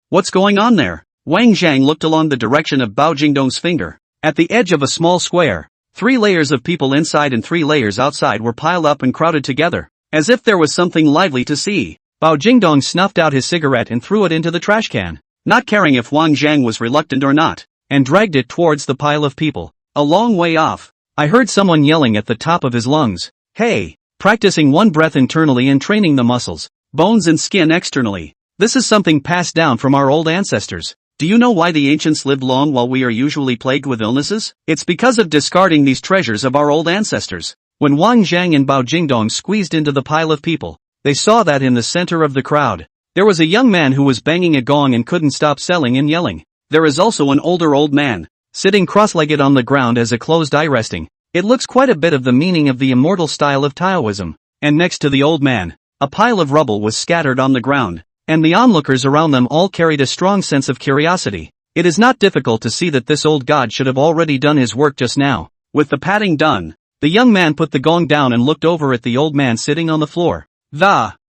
What's going on there? Wang Zhang looked along the direction of Bao Jingdong's finger. At the edge of a small square, 3 layers of people inside and 3 layers outside were piled up and crowded together, as if there was something lively to see. Bao Jingdong snuffed out his cigarette and threw it into the trash can, not caring if Wang Zhang was reluctant or not, and dragged it towards the pile of people. A long way off, I heard someone yelling at the top of his lungs, hey, practicing one breath internally and training the muscles, bones and skin externally. This is something passed down from our old ancestors. Do you know why the ancients lived long while we are usually plagued with illnesses? It's because of discarding these treasures of our old ancestors. When Wang Zhang and Bao Jingdong squeezed into the pile of people, they saw that in the center of the crowd, there was a young man who was banging a gong and couldn't stop selling and yelling. There is also an older old man, sitting cross-legged on the ground as a closed eye resting. It looks quite a bit of the meaning of the immortal style of Taoism. And next to the old man, a pile of rubble was scattered on the ground, and the onlookers around them all carried a strong sense of curiosity. It is not difficult to see that this old god should have already done his work just now. With the patting done, The young man put the gong down and looked over at the old man sitting on the floor.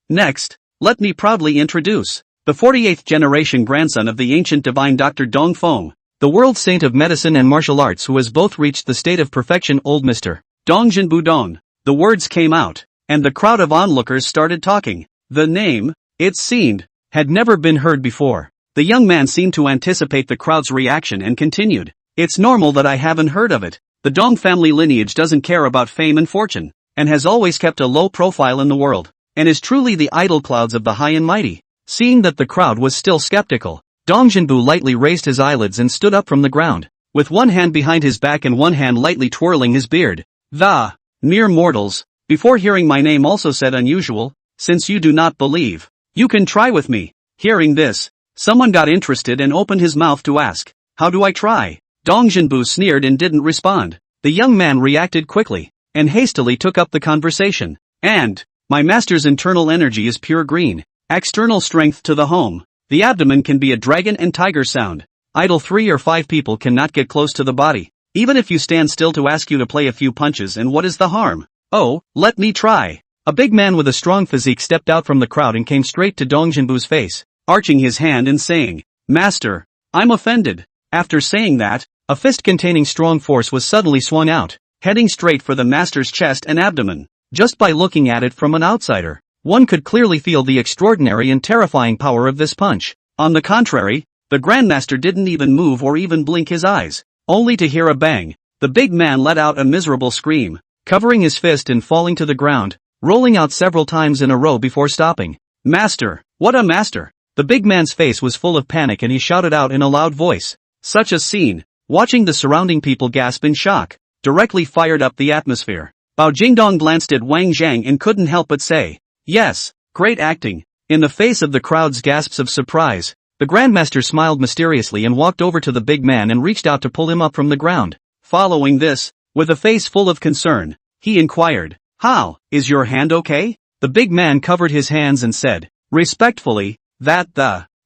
Next, let me proudly introduce the 48th generation grandson of the ancient divine Dr. Dong Feng, the world saint of medicine and martial arts who has both reached the state of perfection, old Mr. Dong Jinbu Dong. The words came out, and the crowd of onlookers started talking. The name, it seemed, had never been heard before. The young man seemed to anticipate the crowd's reaction and continued. It's normal that I haven't heard of it. The Dong family lineage doesn't care about fame and fortune, and has always kept a low profile in the world, and is truly the idol clouds of the high and mighty. Seeing that the crowd was still skeptical, Dong Jinbu lightly raised his eyelids and stood up from the ground, with one hand behind his back and one hand lightly twirling his beard. The mere mortals, before hearing my name also said unusual, since you do not believe, you can try with me. Hearing this, someone got interested and opened his mouth to ask, how do I try? Dong Jinbu sneered and didn't respond. The young man reacted quickly, and hastily took up the conversation. And, my master's internal energy is pure green. External strength to the home. The abdomen can be a dragon and tiger sound. Idle 3 or 5 people cannot get close to the body, even if you stand still to ask you to play a few punches, and what is the harm? Oh, let me try. A big man with a strong physique stepped out from the crowd and came straight to Dong Jinbu's face, arching his hand and saying, Master, I'm offended. After saying that, a fist containing strong force was suddenly swung out, heading straight for the master's chest and abdomen. Just by looking at it from an outsider, one could clearly feel the extraordinary and terrifying power of this punch. On the contrary, the Grandmaster didn't even move or even blink his eyes, only to hear a bang. The big man let out a miserable scream, covering his fist and falling to the ground, rolling out several times in a row before stopping. Master, what a master! The big man's face was full of panic and he shouted out in a loud voice. Such a scene, watching the surrounding people gasp in shock, directly fired up the atmosphere. Bao Jingdong glanced at Wang Zhang and couldn't help but say, yes, great acting. In the face of the crowd's gasps of surprise, the Grandmaster smiled mysteriously and walked over to the big man and reached out to pull him up from the ground. Following this, with a face full of concern, he inquired, how, is your hand okay? The big man covered his hands and said, respectfully,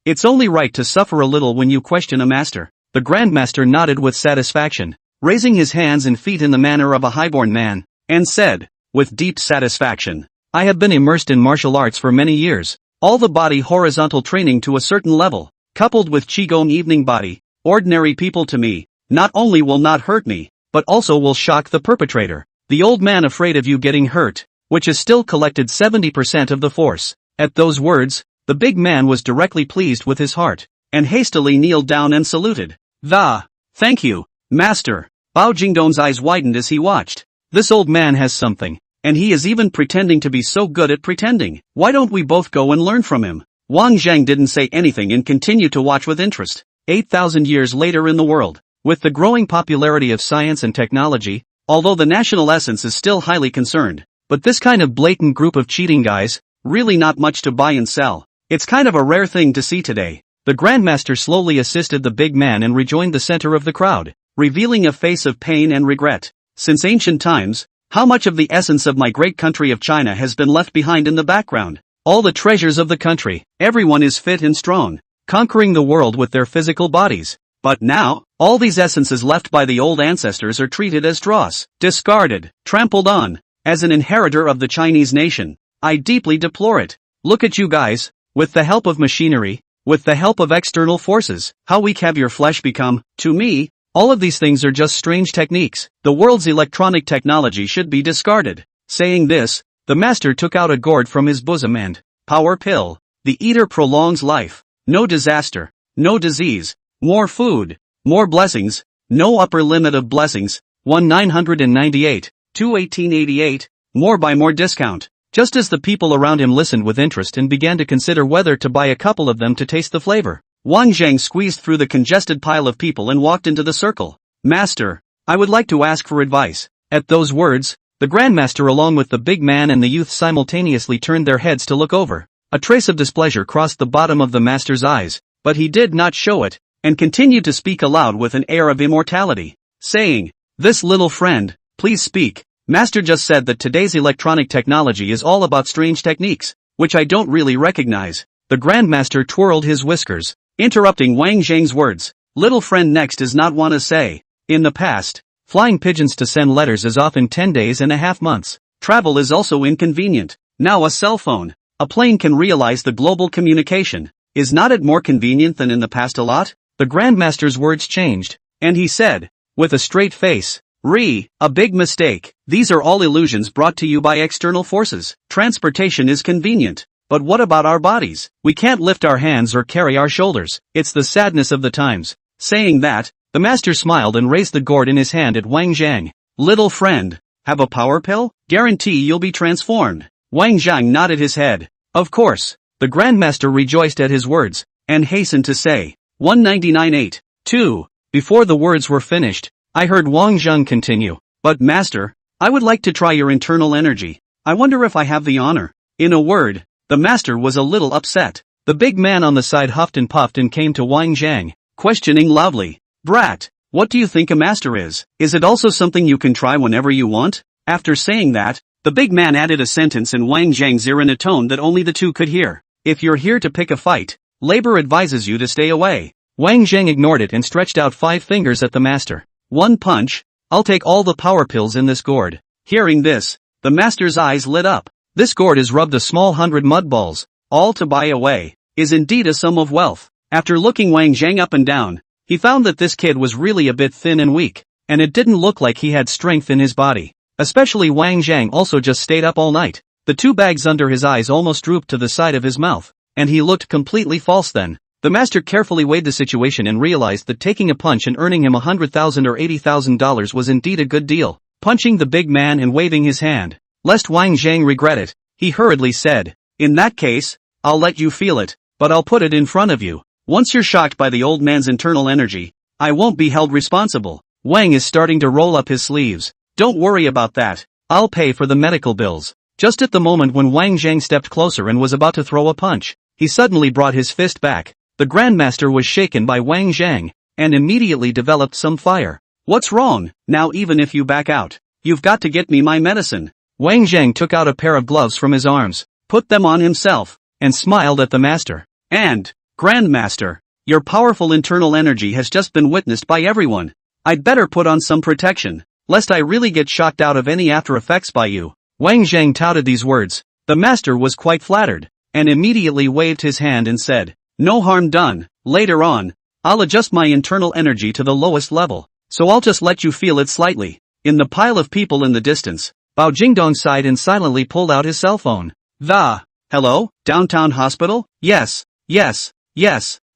it's only right to suffer a little when you question a master. The Grandmaster nodded with satisfaction, raising his hands and feet in the manner of a highborn man, and said, with deep satisfaction, I have been immersed in martial arts for many years. All the body horizontal training to a certain level, coupled with Qigong evening body, ordinary people to me, not only will not hurt me, but also will shock the perpetrator. The old man afraid of you getting hurt, which has still collected 70% of the force. At those words, the big man was directly pleased with his heart, and hastily kneeled down and saluted. Thank you, master. Bao Jingdong's eyes widened as he watched. This old man has something. And he is even pretending to be so good at pretending. Why don't we both go and learn from him? Wang Zhang didn't say anything and continued to watch with interest. 8,000 years later in the world, with the growing popularity of science and technology, although the national essence is still highly concerned, but this kind of blatant group of cheating guys, really not much to buy and sell. It's kind of a rare thing to see today. The Grandmaster slowly assisted the big man and rejoined the center of the crowd, revealing a face of pain and regret. Since ancient times, how much of the essence of my great country of China has been left behind in the background? All the treasures of the country, everyone is fit and strong, conquering the world with their physical bodies. But now, all these essences left by the old ancestors are treated as dross, discarded, trampled on. As an inheritor of the Chinese nation, I deeply deplore it. Look at you guys, with the help of machinery, with the help of external forces, how weak have your flesh become. To me, all of these things are just strange techniques. The world's electronic technology should be discarded. Saying this, the master took out a gourd from his bosom and, power pill. The eater prolongs life. No disaster, no disease, more food, more blessings, no upper limit of blessings. 1998, 1888, more by more discount. Just as the people around him listened with interest and began to consider whether to buy a couple of them to taste the flavor, Wang Zhang squeezed through the congested pile of people and walked into the circle. Master, I would like to ask for advice. At those words, the Grandmaster along with the big man and the youth simultaneously turned their heads to look over. A trace of displeasure crossed the bottom of the master's eyes, but he did not show it, and continued to speak aloud with an air of immortality, saying, this little friend, please speak. Master just said that today's electronic technology is all about strange techniques, which I don't really recognize. The Grandmaster twirled his whiskers, interrupting Wang Zhang's words. Little friend next does not want to say. In the past, Flying pigeons to send letters is often 10 days and a half months. Travel is also inconvenient. Now a cell phone, a plane can realize the global communication. Is not it more convenient than in the past a lot? The Grandmaster's words changed, and he said, with a straight face, a big mistake. These are all illusions brought to you by external forces. Transportation is convenient. But what about our bodies? We can't lift our hands or carry our shoulders. It's the sadness of the times. Saying that, the master smiled and raised the gourd in his hand at Wang Zhang. Little friend, have a power pill? Guarantee you'll be transformed. Wang Zhang nodded his head. Of course. The Grandmaster rejoiced at his words, and hastened to say, 199.8. 2. Before the words were finished, I heard Wang Zhang continue. But master, I would like to try your internal energy. I wonder if I have the honor. In a word, the master was a little upset. The big man on the side huffed and puffed and came to Wang Zhang, questioning loudly. Brat, what do you think a master is? Is it also something you can try whenever you want? After saying that, the big man added a sentence in Wang Zhang's ear in a tone that only the two could hear. If you're here to pick a fight, labor advises you to stay away. Wang Zhang ignored it and stretched out 5 fingers at the master. 1 punch, I'll take all the power pills in this gourd. Hearing this, the master's eyes lit up. This gourd is rubbed a small 100 mud balls, all to buy away, is indeed a sum of wealth. After looking Wang Zhang up and down, he found that this kid was really a bit thin and weak, and it didn't look like he had strength in his body. Especially Wang Zhang also just stayed up all night. The 2 bags under his eyes almost drooped to the side of his mouth, and he looked completely false then. The master carefully weighed the situation and realized that taking a punch and earning him $100,000 or $80,000 was indeed a good deal. Punching the big man and waving his hand, lest Wang Zhang regret it, he hurriedly said, in that case, I'll let you feel it, but I'll put it in front of you. Once you're shocked by the old man's internal energy, I won't be held responsible. Wang is starting to roll up his sleeves. Don't worry about that. I'll pay for the medical bills. Just at the moment when Wang Zhang stepped closer and was about to throw a punch, he suddenly brought his fist back. The Grandmaster was shaken by Wang Zhang, and immediately developed some fire. What's wrong? Now even if you back out, you've got to get me my medicine. Wang Zhang took out a pair of gloves from his arms, put them on himself, and smiled at the master. And, Grandmaster, your powerful internal energy has just been witnessed by everyone. I'd better put on some protection, lest I really get shocked out of any after effects by you. Wang Zhang touted these words. The master was quite flattered, and immediately waved his hand and said, no harm done. Later on, I'll adjust my internal energy to the lowest level, so I'll just let you feel it slightly. In the pile of people in the distance, Bao Jingdong sighed and silently pulled out his cell phone. Hello, downtown hospital? Yes.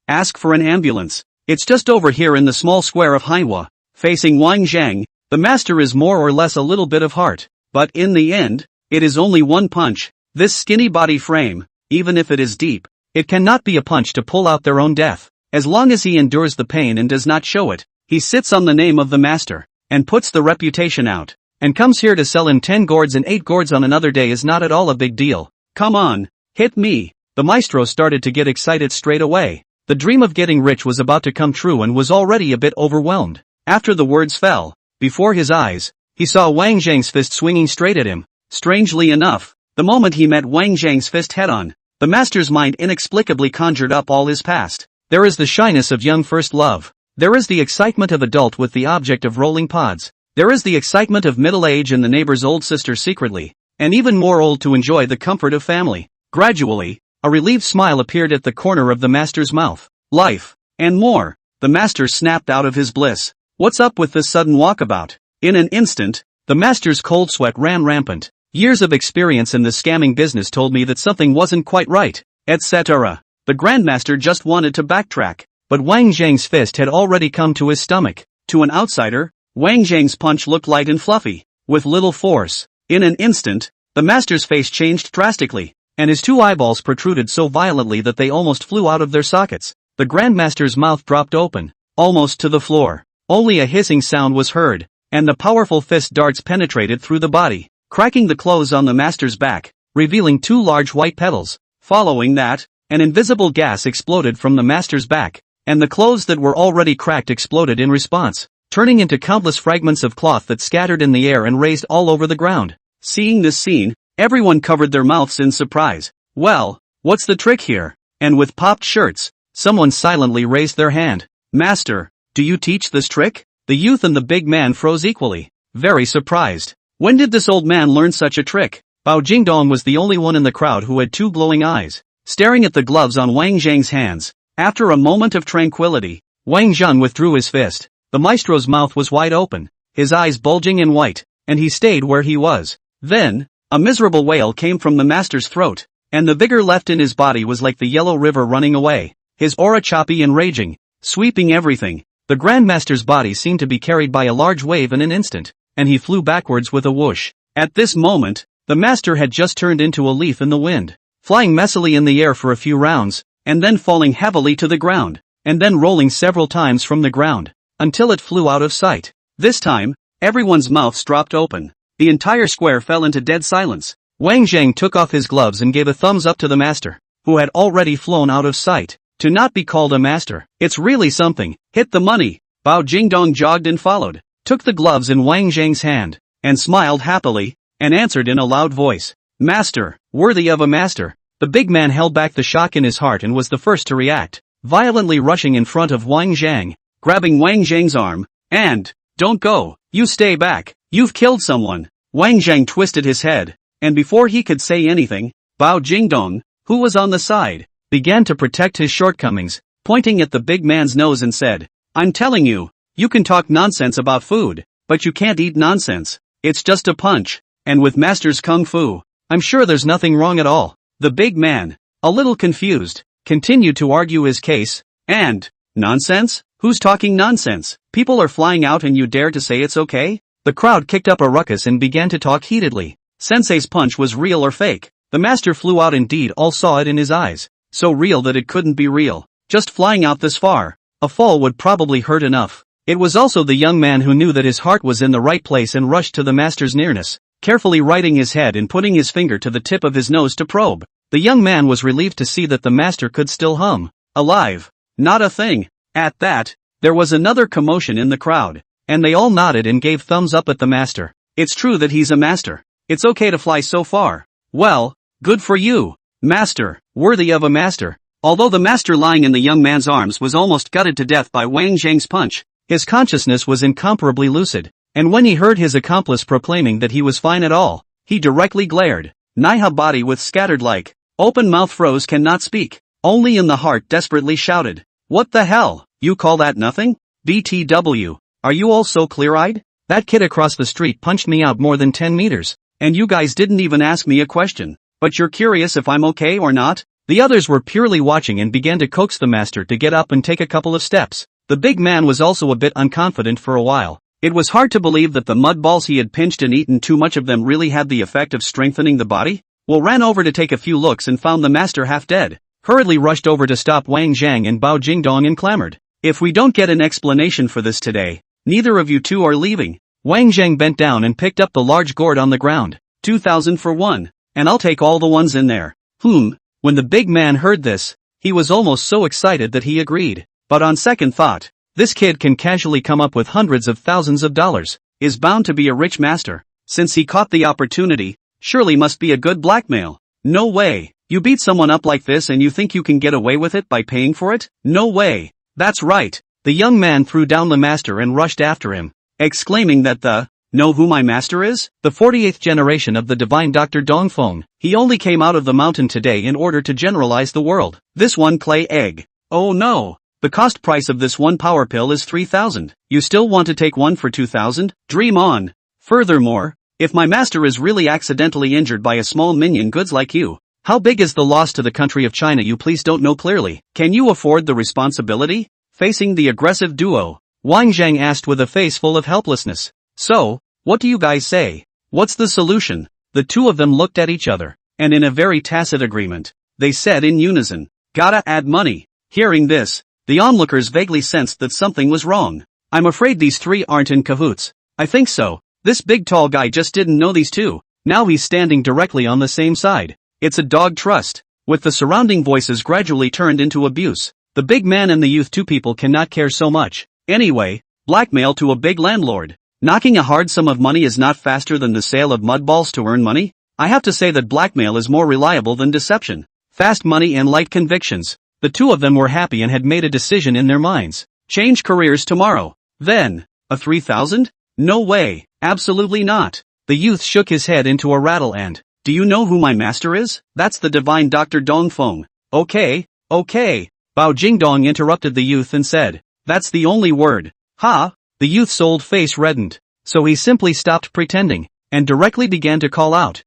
Ask for an ambulance. It's just over here in the small square of Manhwa. Facing Wang Zhang, the master is more or less a little bit of heart, but in the end, it is only 1 punch. This skinny body frame, even if it is deep, it cannot be a punch to pull out their own death. As long as he endures the pain and does not show it, he sits on the name of the master, and puts the reputation out, and comes here to sell him 10 gourds and 8 gourds on another day is not at all a big deal. Come on, hit me. The maestro started to get excited straight away. The dream of getting rich was about to come true and was already a bit overwhelmed. After the words fell, before his eyes, he saw Wang Zhang's fist swinging straight at him. Strangely enough, the moment he met Wang Zhang's fist head-on, the master's mind inexplicably conjured up all his past. There is the shyness of young first love. There is the excitement of adult with the object of rolling pods. There is the excitement of middle age and the neighbor's old sister secretly, and even more old to enjoy the comfort of family. Gradually, a relieved smile appeared at the corner of the master's mouth. Life, and more. The master snapped out of his bliss. What's up with this sudden walkabout? In an instant, the master's cold sweat ran rampant. Years of experience in the scamming business told me that something wasn't quite right, etc. The Grandmaster just wanted to backtrack, but Wang Zhang's fist had already come to his stomach. To an outsider, Wang Zhang's punch looked light and fluffy, with little force. In an instant, the master's face changed drastically, and his 2 eyeballs protruded so violently that they almost flew out of their sockets. The Grandmaster's mouth dropped open, almost to the floor. Only a hissing sound was heard, and the powerful fist darts penetrated through the body, cracking the clothes on the master's back, revealing 2 large white petals. Following that, an invisible gas exploded from the master's back, and the clothes that were already cracked exploded in response, turning into countless fragments of cloth that scattered in the air and raised all over the ground. Seeing this scene, everyone covered their mouths in surprise. Well, what's the trick here? And with popped shirts, someone silently raised their hand. Master, do you teach this trick? The youth and the big man froze equally, very surprised. When did this old man learn such a trick? Bao Jingdong was the only one in the crowd who had two glowing eyes, staring at the gloves on Wang Zhang's hands. After a moment of tranquility, Wang Zhang withdrew his fist. The maestro's mouth was wide open, his eyes bulging and white, and he stayed where he was. Then, a miserable wail came from the master's throat, and the vigor left in his body was like the yellow river running away, his aura choppy and raging, sweeping everything. The Grandmaster's body seemed to be carried by a large wave in an instant, and he flew backwards with a whoosh. At this moment, the master had just turned into a leaf in the wind, flying messily in the air for a few rounds, and then falling heavily to the ground, and then rolling several times from the ground, until it flew out of sight. This time, everyone's mouths dropped open. The entire square fell into dead silence. Wang Zhang took off his gloves and gave a thumbs up to the master, who had already flown out of sight. To not be called a master, it's really something. Hit the money. Bao Jingdong jogged and followed, took the gloves in Wang Zhang's hand, and smiled happily, and answered in a loud voice, "Master, worthy of a master." The big man held back the shock in his heart and was the first to react, violently rushing in front of Wang Zhang, grabbing Wang Zhang's arm, and, "Don't go, you stay back, you've killed someone." Wang Zhang twisted his head, and before he could say anything, Bao Jingdong, who was on the side, began to protect his shortcomings, pointing at the big man's nose and said, "I'm telling you, you can talk nonsense about food, but you can't eat nonsense. It's just a punch, and with master's kung fu, I'm sure there's nothing wrong at all." The big man, a little confused, continued to argue his case, and, "Nonsense? Who's talking nonsense? People are flying out and you dare to say it's okay?" The crowd kicked up a ruckus and began to talk heatedly. Sensei's punch was real or fake. The master flew out, indeed all saw it in his eyes. So real that it couldn't be real. Just flying out this far, a fall would probably hurt enough. It was also the young man who knew that his heart was in the right place and rushed to the master's nearness, carefully righting his head and putting his finger to the tip of his nose to probe. The young man was relieved to see that the master could still hum. Alive. Not a thing. At that, there was another commotion in the crowd, and they all nodded and gave thumbs up at the master. It's true that he's a master. It's okay to fly so far. Well, good for you, master, worthy of a master. Although the master lying in the young man's arms was almost gutted to death by Wang Zhang's punch, his consciousness was incomparably lucid, and when he heard his accomplice proclaiming that he was fine at all, he directly glared. Naiha body with scattered like, open mouth froze cannot speak, only in the heart desperately shouted, "What the hell, you call that nothing? BTW, are you all so clear-eyed? That kid across the street punched me out more than 10 meters, and you guys didn't even ask me a question, but you're curious if I'm okay or not?" The others were purely watching and began to coax the master to get up and take a couple of steps. The big man was also a bit unconfident for a while. It was hard to believe that the mud balls he had pinched and eaten too much of them really had the effect of strengthening the body. Will ran over to take a few looks and found the master half dead, hurriedly rushed over to stop Wang Zhang and Bao Jingdong and clamored, "If we don't get an explanation for this today, neither of you two are leaving." Wang Zhang bent down and picked up the large gourd on the ground. 2,000 for one, and I'll take all the ones in there. When the big man heard this, he was almost so excited that he agreed. But on second thought, this kid can casually come up with hundreds of thousands of dollars, is bound to be a rich master. Since he caught the opportunity, surely must be a good blackmail. No way, you beat someone up like this and you think you can get away with it by paying for it? No way. That's right. The young man threw down the master and rushed after him, exclaiming that know who my master is? The 48th generation of the divine Dr. Dongfeng. He only came out of the mountain today in order to generalize the world. This one clay egg. Oh no. The cost price of this one power pill is 3,000. You still want to take one for 2,000? Dream on. Furthermore, if my master is really accidentally injured by a small minion goods like you, how big is the loss to the country of China you please don't know clearly? Can you afford the responsibility? Facing the aggressive duo, Wang Zhang asked with a face full of helplessness. So, what do you guys say? What's the solution? The two of them looked at each other, and in a very tacit agreement, they said in unison, "Gotta add money." Hearing this, the onlookers vaguely sensed that something was wrong. "I'm afraid these three aren't in cahoots." "I think so. This big tall guy just didn't know these two. Now he's standing directly on the same side. It's a dog trust." With the surrounding voices gradually turned into abuse, the big man and the youth, two people cannot care so much. Anyway, blackmail to a big landlord. Knocking a hard sum of money is not faster than the sale of mud balls to earn money? I have to say that blackmail is more reliable than deception. Fast money and light convictions. The two of them were happy and had made a decision in their minds. Change careers tomorrow. Then, A 3,000? No way, absolutely not. The youth shook his head into a rattle and, do you know who my master is? That's the divine Dr. Dongfeng. Okay. Bao Jingdong interrupted the youth and said, that's the only word. Ha! The youth's old face reddened. So he simply stopped pretending, and directly began to call out,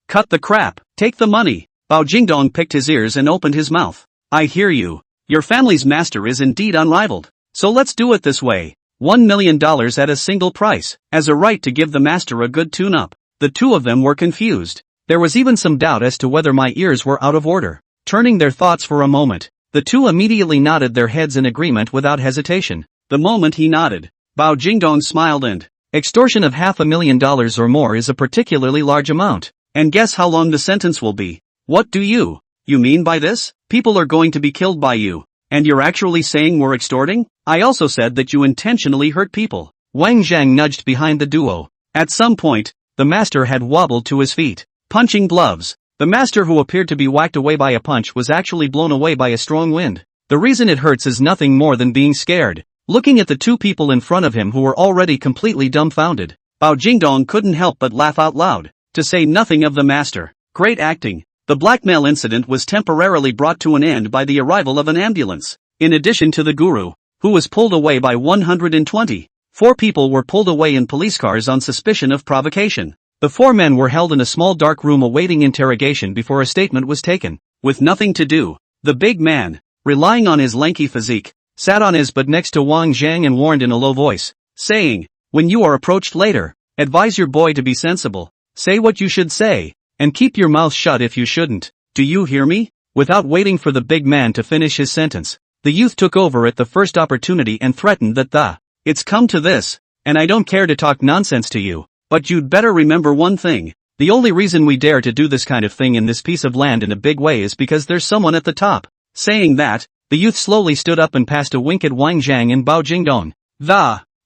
cut the crap, take the money. Bao Jingdong picked his ears and opened his mouth. I hear you. Your family's master is indeed unrivaled. So let's do it this way. $1 million at a single price, as a right to give the master a good tune-up. The two of them were confused. There was even some doubt as to whether my ears were out of order. Turning their thoughts for a moment, the two immediately nodded their heads in agreement without hesitation. The moment he nodded, Bao Jingdong smiled and, extortion of $500,000 or more is a particularly large amount. And guess how long the sentence will be? What do you mean by this? People are going to be killed by you. And you're actually saying we're extorting? I also said that you intentionally hurt people. Wang Zhang nudged behind the duo. At some point, the master had wobbled to his feet. Punching gloves. The master, who appeared to be whacked away by a punch, was actually blown away by a strong wind. The reason it hurts is nothing more than being scared. Looking at the two people in front of him who were already completely dumbfounded, Bao Jingdong couldn't help but laugh out loud. To say nothing of the master. Great acting. The blackmail incident was temporarily brought to an end by the arrival of an ambulance. In addition to the guru, who was pulled away by 120. 4 people were pulled away in police cars on suspicion of provocation. The 4 men were held in a small dark room awaiting interrogation before a statement was taken. With nothing to do, the big man, relying on his lanky physique, sat on his butt next to Wang Zhang and warned in a low voice, saying, when you are approached later, advise your boy to be sensible. Say what you should say, and keep your mouth shut if you shouldn't. Do you hear me? Without waiting for the big man to finish his sentence, the youth took over at the first opportunity and threatened that it's come to this, and I don't care to talk nonsense to you, but you'd better remember one thing. The only reason we dare to do this kind of thing in this piece of land in a big way is because there's someone at the top. Saying that, the youth slowly stood up and passed a wink at Wang Zhang and Bao Jingdong.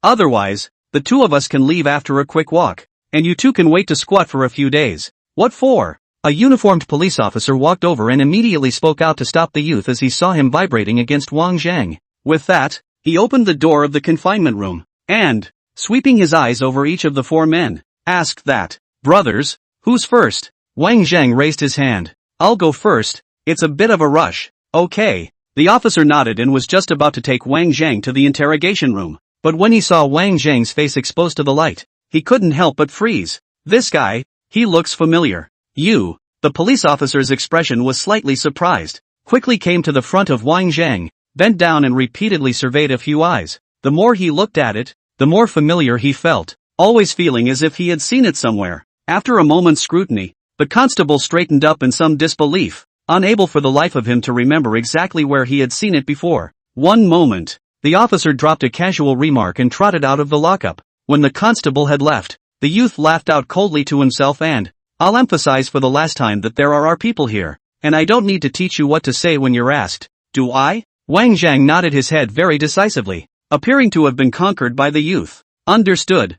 Otherwise, the two of us can leave after a quick walk, and you two can wait to squat for a few days. What for? A uniformed police officer walked over and immediately spoke out to stop the youth as he saw him vibrating against Wang Zhang. With that, he opened the door of the confinement room, and, sweeping his eyes over each of the 4 men, asked that, brothers, who's first? Wang Zhang raised his hand. I'll go first, it's a bit of a rush. Okay. The officer nodded and was just about to take Wang Zhang to the interrogation room, but when he saw Wang Zhang's face exposed to the light, he couldn't help but freeze. This guy, he looks familiar. You. The police officer's expression was slightly surprised, quickly came to the front of Wang Zhang, bent down and repeatedly surveyed a few eyes. The more he looked at it, the more familiar he felt, always feeling as if he had seen it somewhere. After a moment's scrutiny, the constable straightened up in some disbelief, unable for the life of him to remember exactly where he had seen it before. One moment. The officer dropped a casual remark and trotted out of the lockup. When the constable had left, the youth laughed out coldly to himself and, I'll emphasize for the last time that there are our people here, and I don't need to teach you what to say when you're asked. Do I? Wang Zhang nodded his head very decisively, appearing to have been conquered by the youth. Understood.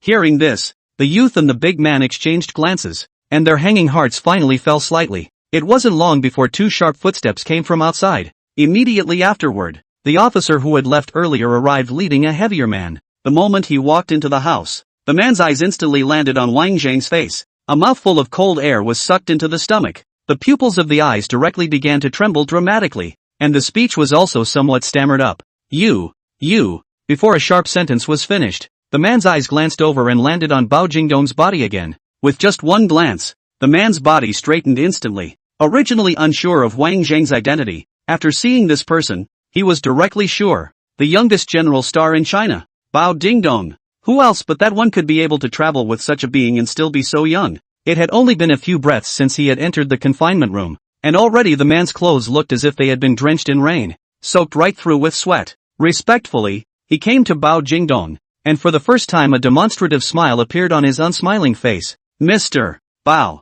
Hearing this, the youth and the big man exchanged glances, and their hanging hearts finally fell slightly. It wasn't long before 2 sharp footsteps came from outside. Immediately afterward, the officer who had left earlier arrived leading a heavier man. The moment he walked into the house, the man's eyes instantly landed on Wang Zhang's face. A mouthful of cold air was sucked into the stomach. The pupils of the eyes directly began to tremble dramatically, and the speech was also somewhat stammered up. You. Before a sharp sentence was finished, the man's eyes glanced over and landed on Bao Jingdong's body again. With just one glance, the man's body straightened instantly. Originally unsure of Wang Zhang's identity, after seeing this person, he was directly sure. The youngest general star in China, Bao Jingdong. Who else but that one could be able to travel with such a being and still be so young? It had only been a few breaths since he had entered the confinement room, and already the man's clothes looked as if they had been drenched in rain, soaked right through with sweat. Respectfully, he came to Bao Jingdong, and for the first time a demonstrative smile appeared on his unsmiling face. Mr. Bao,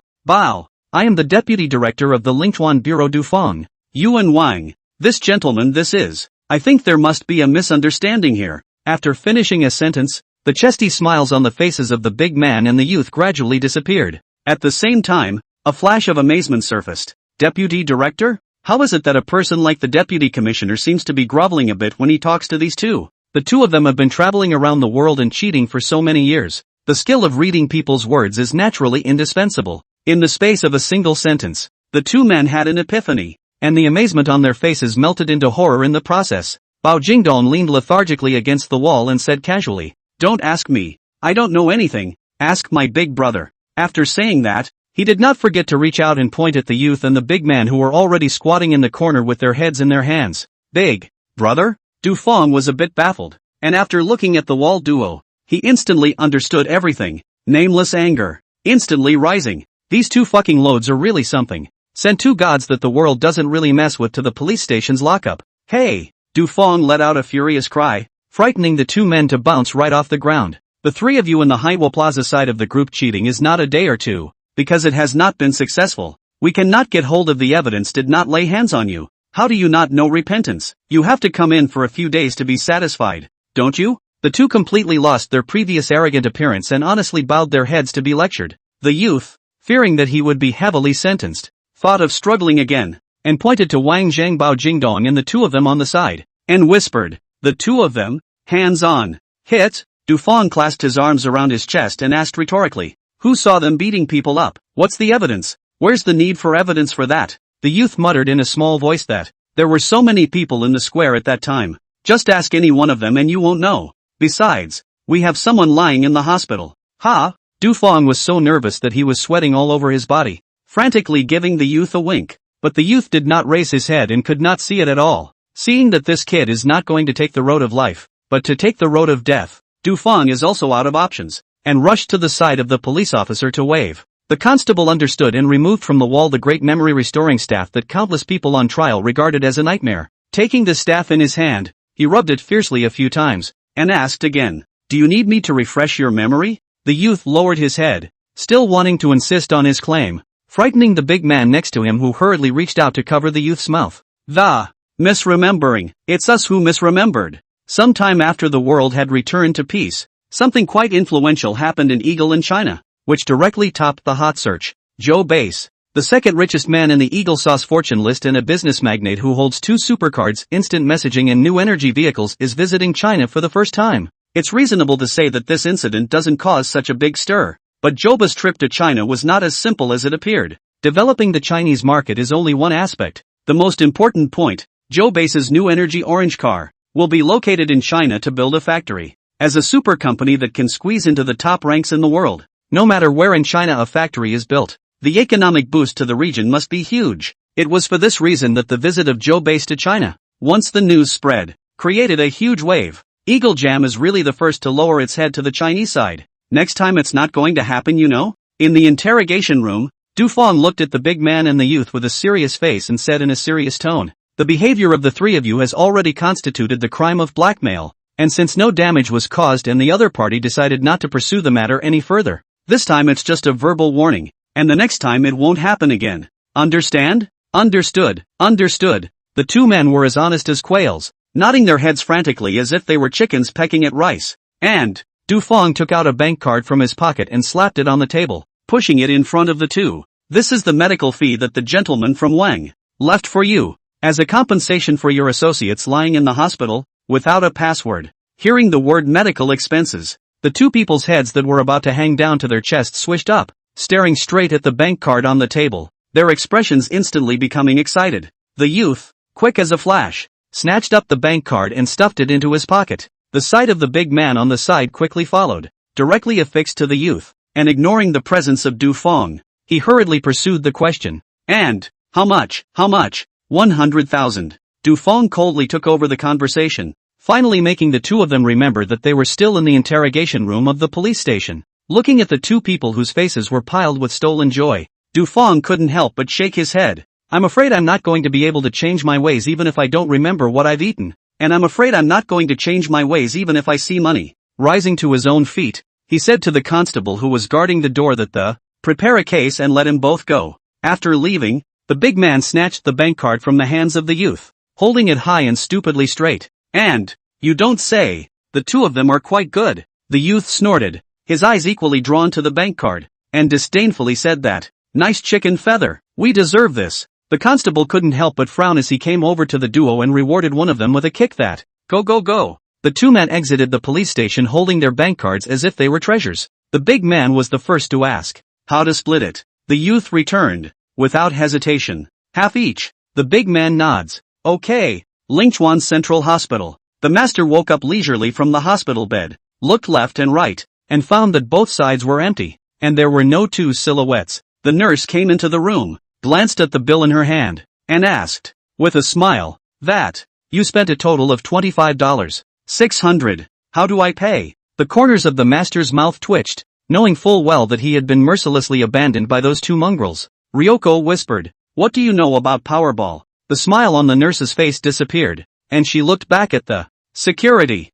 I am the deputy director of the Lingchuan Bureau du Feng, Yuan Wang. This gentleman this is. I think there must be a misunderstanding here. After finishing a sentence, the chesty smiles on the faces of the big man and the youth gradually disappeared. At the same time, a flash of amazement surfaced. Deputy director? How is it that a person like the deputy commissioner seems to be groveling a bit when he talks to these two? The two of them have been traveling around the world and cheating for so many years. The skill of reading people's words is naturally indispensable. In the space of a single sentence, the two men had an epiphany, and the amazement on their faces melted into horror in the process. Bao Jingdong leaned lethargically against the wall and said casually, "Don't ask me. I don't know anything. Ask my big brother." After saying that, he did not forget to reach out and point at the youth and the big man who were already squatting in the corner with their heads in their hands. "Big brother?" Du Feng was a bit baffled, and after looking at the wall duo, he instantly understood everything. Nameless anger, instantly rising. These two fucking loads are really something. Send two gods that the world doesn't really mess with to the police station's lockup. "Hey!" Du Feng let out a furious cry, frightening the two men to bounce right off the ground. "The three of you in the Haiwo Plaza side of the group cheating is not a day or two, because it has not been successful. We cannot get hold of the evidence, did not lay hands on you. How do you not know repentance? You have to come in for a few days to be satisfied, don't you?" The two completely lost their previous arrogant appearance and honestly bowed their heads to be lectured. The youth, fearing that he would be heavily sentenced, thought of struggling again, and pointed to Wang Zhang, Bao Jingdong and the two of them on the side, and whispered, "The two of them, hands on." "Hit?" Du Feng clasped his arms around his chest and asked rhetorically, "Who saw them beating people up? What's the evidence? Where's the need for evidence for that?" The youth muttered in a small voice that, "There were so many people in the square at that time. Just ask any one of them and you won't know. Besides, we have someone lying in the hospital." "Ha?" Du Feng was so nervous that he was sweating all over his body, frantically giving the youth a wink. But the youth did not raise his head and could not see it at all. Seeing that this kid is not going to take the road of life, but to take the road of death, Du Feng is also out of options, and rushed to the side of the police officer to wave. The constable understood and removed from the wall the great memory-restoring staff that countless people on trial regarded as a nightmare. Taking the staff in his hand, he rubbed it fiercely a few times, and asked again, "Do you need me to refresh your memory?" The youth lowered his head, still wanting to insist on his claim, frightening the big man next to him, who hurriedly reached out to cover the youth's mouth. "The misremembering. It's us who misremembered." Sometime after the world had returned to peace, something quite influential happened in Eagle in China, which directly topped the hot search. Joe Base, the second richest man in the Eagle Sauce fortune list and a business magnate who holds 2 supercards, instant messaging and new energy vehicles, is visiting China for the first time. It's reasonable to say that this incident doesn't cause such a big stir, but Joba's trip to China was not as simple as it appeared. Developing the Chinese market is only one aspect. The most important point, Joe Base's new energy orange car will be located in China to build a factory. As a super company that can squeeze into the top ranks in the world, no matter where in China a factory is built, the economic boost to the region must be huge. It was for this reason that the visit of Joe Base to China, once the news spread, created a huge wave. Eagle Jam is really the first to lower its head to the Chinese side. Next time it's not going to happen, you know? In the interrogation room, Du Feng looked at the big man and the youth with a serious face and said in a serious tone, "The behavior of the three of you has already constituted the crime of blackmail, and since no damage was caused and the other party decided not to pursue the matter any further, this time it's just a verbal warning, and the next time it won't happen again. Understand?" "Understood, understood." The two men were as honest as quails, nodding their heads frantically as if they were chickens pecking at rice. And Du Feng took out a bank card from his pocket and slapped it on the table, pushing it in front of the two. "This is the medical fee that the gentleman from Wang left for you, as a compensation for your associates lying in the hospital, without a password." Hearing the word medical expenses, the two people's heads that were about to hang down to their chests swished up, staring straight at the bank card on the table, their expressions instantly becoming excited. The youth, quick as a flash, snatched up the bank card and stuffed it into his pocket. The sight of the big man on the side quickly followed, directly affixed to the youth, and ignoring the presence of Du Feng, he hurriedly pursued the question. "And, how much? How much?" 100,000. Du Feng coldly took over the conversation, finally making the two of them remember that they were still in the interrogation room of the police station. Looking at the two people whose faces were piled with stolen joy, Du Feng couldn't help but shake his head. "I'm afraid I'm not going to be able to change my ways even if I don't remember what I've eaten. And I'm afraid I'm not going to change my ways even if I see money." Rising to his own feet, he said to the constable who was guarding the door that prepare a case and let him both go. After leaving, the big man snatched the bank card from the hands of the youth, holding it high and stupidly straight. "And, you don't say, the two of them are quite good." The youth snorted, his eyes equally drawn to the bank card, and disdainfully said that, "Nice chicken feather, we deserve this." The constable couldn't help but frown as he came over to the duo and rewarded one of them with a kick that, "Go go go." The two men exited the police station holding their bank cards as if they were treasures. The big man was the first to ask how to split it. The youth returned, without hesitation. Half each. The big man nods. Okay. Lingchuan Central Hospital. The master woke up leisurely from the hospital bed, looked left and right, and found that both sides were empty, and there were no two silhouettes. The nurse came into the room, glanced at the bill in her hand, and asked, with a smile, "That, you spent a total of $25. 600. How do I pay?" The corners of the master's mouth twitched, knowing full well that he had been mercilessly abandoned by those two mongrels. Ryoko whispered, "What do you know about Powerball?" The smile on the nurse's face disappeared, and she looked back at the security.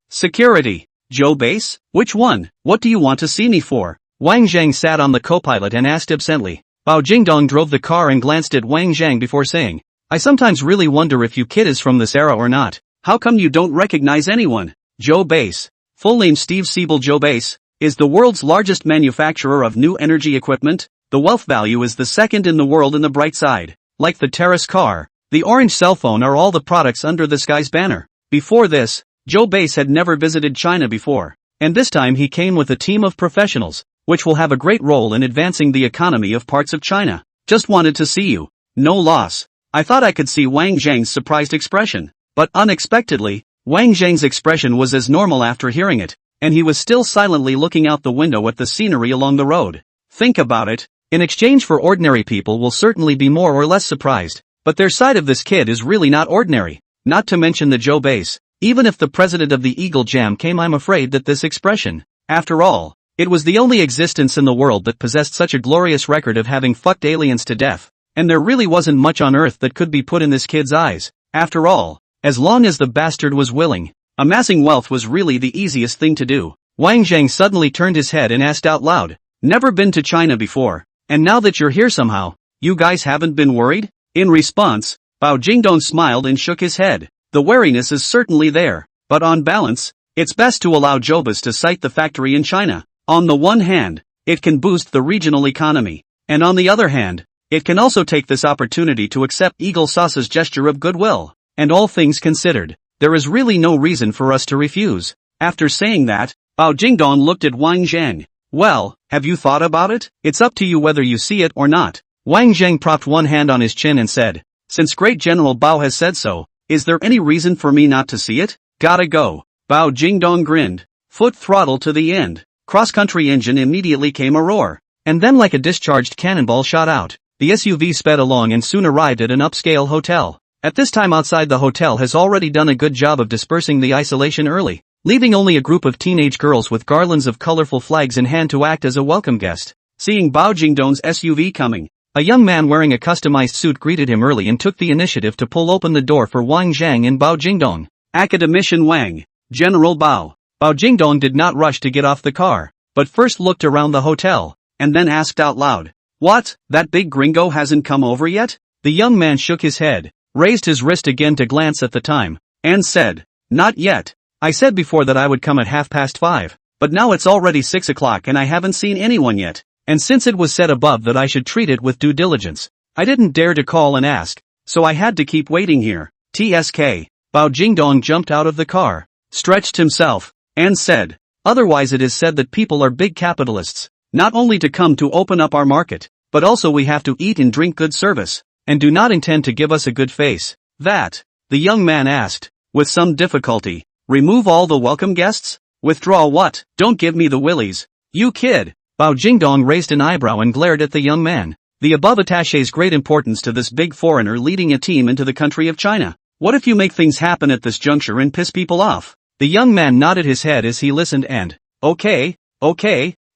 Joe Base? Which one? What do you want to see me for? Wang Zhang sat on the co-pilot and asked absently. Bao Jingdong drove the car and glanced at Wang Zhang before saying, "I sometimes really wonder if you kid is from this era or not. How come you don't recognize anyone?" Joe Base, full name Steve Siebel Joe Base, is the world's largest manufacturer of new energy equipment. The wealth value is the second in the world in the bright side. Like the Terrace car, the orange cell phone are all the products under the Sky's banner. Before this, Joe Base had never visited China before, and this time he came with a team of professionals, which will have a great role in advancing the economy of parts of China. Just wanted to see you. No loss. I thought I could see Wang Zhang's surprised expression. But unexpectedly, Wang Zhang's expression was as normal after hearing it, and he was still silently looking out the window at the scenery along the road. Think about it. In exchange for ordinary people will certainly be more or less surprised, but their side of this kid is really not ordinary. Not to mention the Joe Base. Even if the president of the Eagle Jam came, I'm afraid that this expression, after all, it was the only existence in the world that possessed such a glorious record of having fucked aliens to death, and there really wasn't much on earth that could be put in this kid's eyes. After all, as long as the bastard was willing, amassing wealth was really the easiest thing to do. Wang Zhang suddenly turned his head and asked out loud, "Never been to China before, and now that you're here somehow, you guys haven't been worried?" In response, Bao Jingdong smiled and shook his head. The wariness is certainly there, but on balance, it's best to allow Jobas to site the factory in China. On the one hand, it can boost the regional economy, and on the other hand, it can also take this opportunity to accept Eagle Sauce's gesture of goodwill. And all things considered, there is really no reason for us to refuse. After saying that, Bao Jingdong looked at Wang Zhang. "Well, have you thought about it? It's up to you whether you see it or not." Wang Zhang propped one hand on his chin and said, "Since Great General Bao has said so, is there any reason for me not to see it? Gotta go." Bao Jingdong grinned. Foot throttle to the end. Cross-country engine immediately came a roar. And then like a discharged cannonball shot out. The SUV sped along and soon arrived at an upscale hotel. At this time outside the hotel has already done a good job of dispersing the isolation early, leaving only a group of teenage girls with garlands of colorful flags in hand to act as a welcome guest. Seeing Bao Jingdong's SUV coming, a young man wearing a customized suit greeted him early and took the initiative to pull open the door for Wang Zhang and Bao Jingdong. Academician Wang, General Bao. Bao Jingdong did not rush to get off the car, but first looked around the hotel, and then asked out loud, "What, that big gringo hasn't come over yet?" The young man shook his head, raised his wrist again to glance at the time, and said, "Not yet. I said before that I would come at 5:30, but now it's already 6 o'clock and I haven't seen anyone yet, and since it was said above that I should treat it with due diligence, I didn't dare to call and ask, so I had to keep waiting here." TSK. Bao Jingdong jumped out of the car, stretched himself, and said, "Otherwise it is said that people are big capitalists, not only to come to open up our market, but also we have to eat and drink good service, and do not intend to give us a good face." "That?" the young man asked, with some difficulty. "Remove all the welcome guests? Withdraw what? Don't give me the willies. You kid." Bao Jingdong raised an eyebrow and glared at the young man. The above attaches great importance to this big foreigner leading a team into the country of China. What if you make things happen at this juncture and piss people off? The young man nodded his head as he listened and, okay,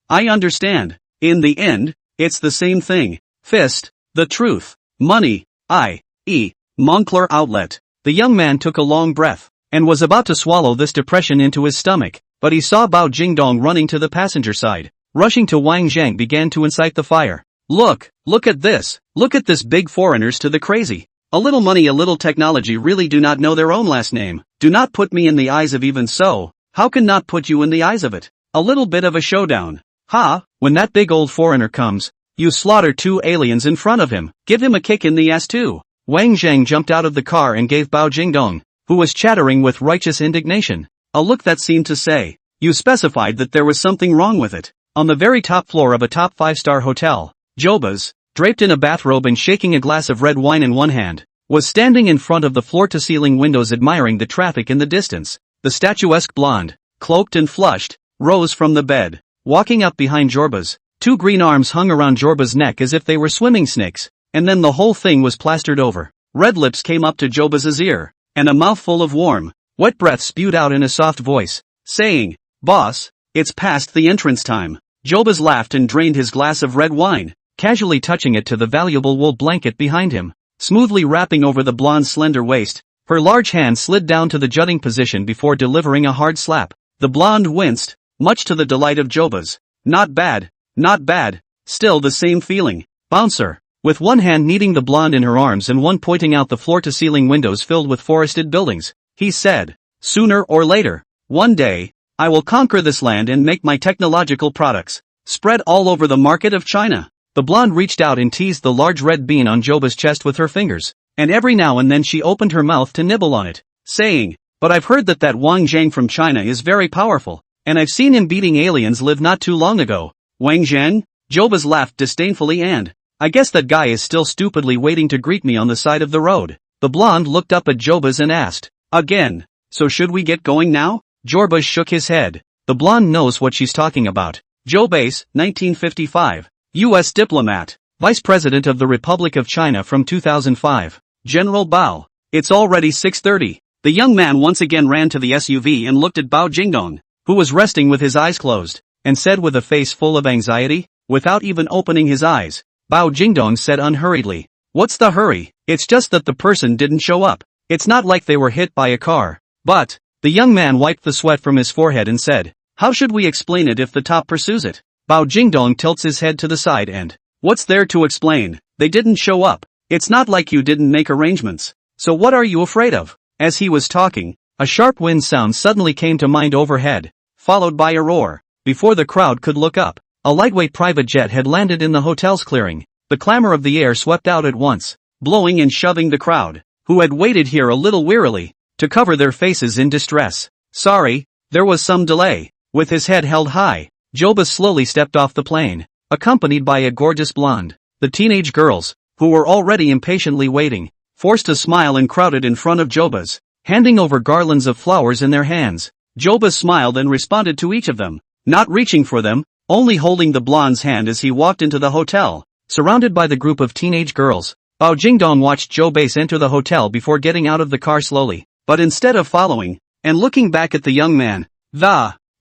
I understand. In the end, it's the same thing. Fist, the truth, money, i.e., Moncler outlet. The young man took a long breath, and was about to swallow this depression into his stomach, but he saw Bao Jingdong running to the passenger side. Rushing to Wang Zhang began to incite the fire. Look at this. Look at this big foreigners to the crazy. A little money, a little technology really do not know their own last name. Do not put me in the eyes of even so. How can not put you in the eyes of it? A little bit of a showdown. Ha, when that big old foreigner comes, you slaughter 2 aliens in front of him. Give him a kick in the ass too. Wang Zhang jumped out of the car and gave Bao Jingdong, who was chattering with righteous indignation, a look that seemed to say, "You specified that there was something wrong with it." On the very top floor of a top 5-star hotel, Jobas, draped in a bathrobe and shaking a glass of red wine in one hand, was standing in front of the floor-to-ceiling windows admiring the traffic in the distance. The statuesque blonde, cloaked and flushed, rose from the bed. Walking up behind Jobas, 2 green arms hung around Jorba's neck as if they were swimming snakes, and then the whole thing was plastered over. Red lips came up to Jobas's ear, and a mouthful of warm, wet breath spewed out in a soft voice, saying, "Boss, it's past the entrance time." Jobas laughed and drained his glass of red wine, casually touching it to the valuable wool blanket behind him. Smoothly wrapping over the blonde's slender waist, her large hand slid down to the jutting position before delivering a hard slap. The blonde winced, much to the delight of Jobas. "Not bad, not bad, still the same feeling, bouncer." With one hand kneading the blonde in her arms and one pointing out the floor-to-ceiling windows filled with forested buildings, he said, "Sooner or later, one day, I will conquer this land and make my technological products spread all over the market of China." The blonde reached out and teased the large red bean on Jobas' chest with her fingers, and every now and then she opened her mouth to nibble on it, saying, "But I've heard that Wang Zhang from China is very powerful, and I've seen him beating aliens live not too long ago." "Wang Zhang?" Jobas laughed disdainfully and, "I guess that guy is still stupidly waiting to greet me on the side of the road." The blonde looked up at Jobas and asked, "Again, so should we get going now?" Jobas shook his head. The blonde knows what she's talking about. Jobas, 1955. U.S. diplomat, Vice President of the Republic of China from 2005. General Bao. It's already 6:30. The young man once again ran to the SUV and looked at Bao Jingdong, who was resting with his eyes closed, and said with a face full of anxiety, without even opening his eyes. Bao Jingdong said unhurriedly, "What's the hurry? It's just that the person didn't show up. It's not like they were hit by a car." "But," the young man wiped the sweat from his forehead and said, "how should we explain it if the top pursues it?" Bao Jingdong tilts his head to the side and, "What's there to explain? They didn't show up. It's not like you didn't make arrangements. So what are you afraid of?" As he was talking, a sharp wind sound suddenly came to mind overhead, followed by a roar. Before the crowd could look up, a lightweight private jet had landed in the hotel's clearing. The clamor of the air swept out at once, blowing and shoving the crowd, who had waited here a little wearily, to cover their faces in distress. "Sorry, there was some delay." With his head held high, Jobas slowly stepped off the plane, accompanied by a gorgeous blonde. The teenage girls, who were already impatiently waiting, forced a smile and crowded in front of Jobas, handing over garlands of flowers in their hands. Jobas smiled and responded to each of them, not reaching for them, only holding the blonde's hand as he walked into the hotel, surrounded by the group of teenage girls. Bao Jingdong watched Jobas enter the hotel before getting out of the car slowly, but instead of following, and looking back at the young man,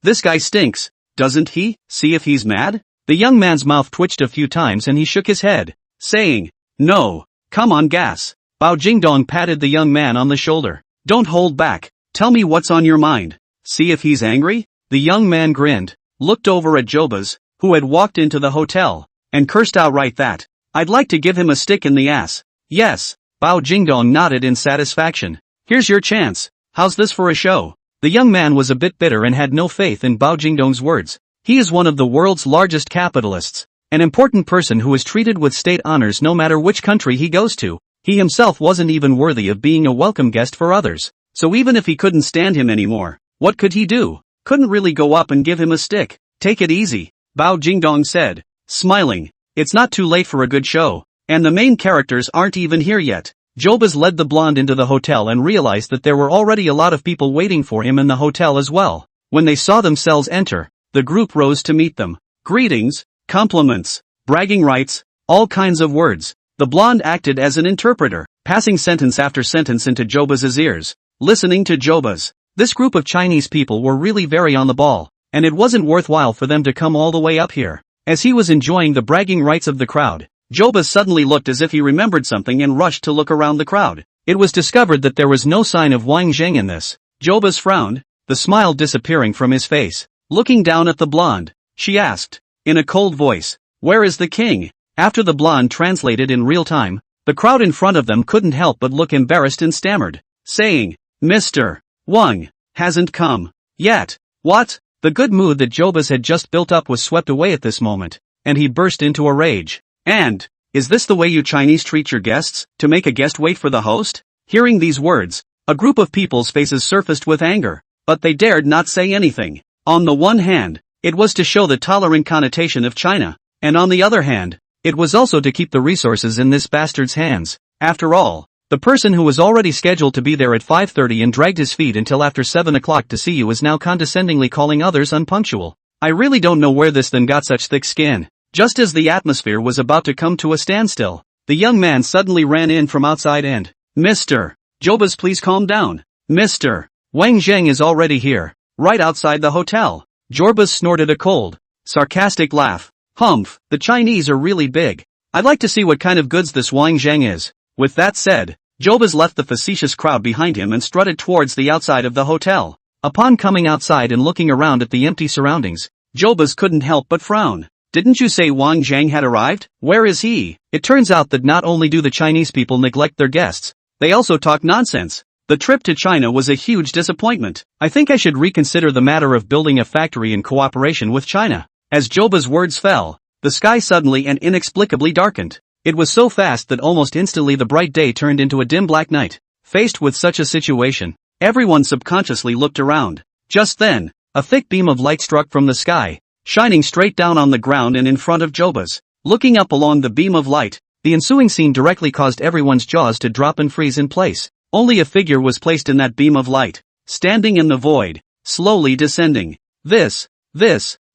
"This guy stinks, doesn't he? See if he's mad?" The young man's mouth twitched a few times and he shook his head, saying, "No, come on gas." Bao Jingdong patted the young man on the shoulder. "Don't hold back, tell me what's on your mind. See if he's angry?" The young man grinned, looked over at Jobas, who had walked into the hotel, and cursed outright that, "I'd like to give him a stick in the ass." "Yes," Bao Jingdong nodded in satisfaction. "Here's your chance. How's this for a show?" The young man was a bit bitter and had no faith in Bao Jingdong's words. He is one of the world's largest capitalists, an important person who is treated with state honors no matter which country he goes to. He himself wasn't even worthy of being a welcome guest for others. So even if he couldn't stand him anymore, what could he do? Couldn't really go up and give him a stick. "Take it easy," Bao Jingdong said, smiling. "It's not too late for a good show, and the main characters aren't even here yet." Jobas led the blonde into the hotel and realized that there were already a lot of people waiting for him in the hotel as well. When they saw themselves enter, the group rose to meet them. Greetings, compliments, bragging rights, all kinds of words. The blonde acted as an interpreter, passing sentence after sentence into Jobas's ears, listening to Jobas. This group of Chinese people were really very on the ball, and it wasn't worthwhile for them to come all the way up here. As he was enjoying the bragging rights of the crowd, Jobas suddenly looked as if he remembered something and rushed to look around the crowd. It was discovered that there was no sign of Wang Zheng in this. Jobas frowned, the smile disappearing from his face. Looking down at the blonde, she asked, in a cold voice, "Where is the king?" After the blonde translated in real time, the crowd in front of them couldn't help but look embarrassed and stammered, saying, "Mr. Wang hasn't come yet." What? The good mood that Jobas had just built up was swept away at this moment, and he burst into a rage. "And, is this the way you Chinese treat your guests, to make a guest wait for the host?" Hearing these words, a group of people's faces surfaced with anger. but they dared not say anything. On the one hand, it was to show the tolerant connotation of China, and on the other hand, it was also to keep the resources in this bastard's hands. After all, the person who was already scheduled to be there at 5:30 and dragged his feet until after 7 o'clock to see you is now condescendingly calling others unpunctual. I really don't know where this then got such thick skin. Just as the atmosphere was about to come to a standstill, the young man suddenly ran in from outside and, "Mr. Jobas, please calm down. Mr. Wang Zheng is already here, right outside the hotel." Jobas snorted a cold, sarcastic laugh. "Humph, the Chinese are really big. I'd like to see what kind of goods this Wang Zheng is." With that said, Jobas left the facetious crowd behind him and strutted towards the outside of the hotel. Upon coming outside and looking around at the empty surroundings, Jobas couldn't help but frown. "Didn't you say Wang Zheng had arrived? Where is he?" It turns out that not only do the Chinese people neglect their guests, they also talk nonsense. The trip to China was a huge disappointment. "I think I should reconsider the matter of building a factory in cooperation with China." As Jobas' words fell, the sky suddenly and inexplicably darkened. It was so fast that almost instantly the bright day turned into a dim black night. Faced with such a situation, everyone subconsciously looked around. Just then, a thick beam of light struck from the sky, shining straight down on the ground and in front of Jobas. Looking up along the beam of light, the ensuing scene directly caused everyone's jaws to drop and freeze in place. Only a figure was placed in that beam of light, standing in the void, slowly descending. This.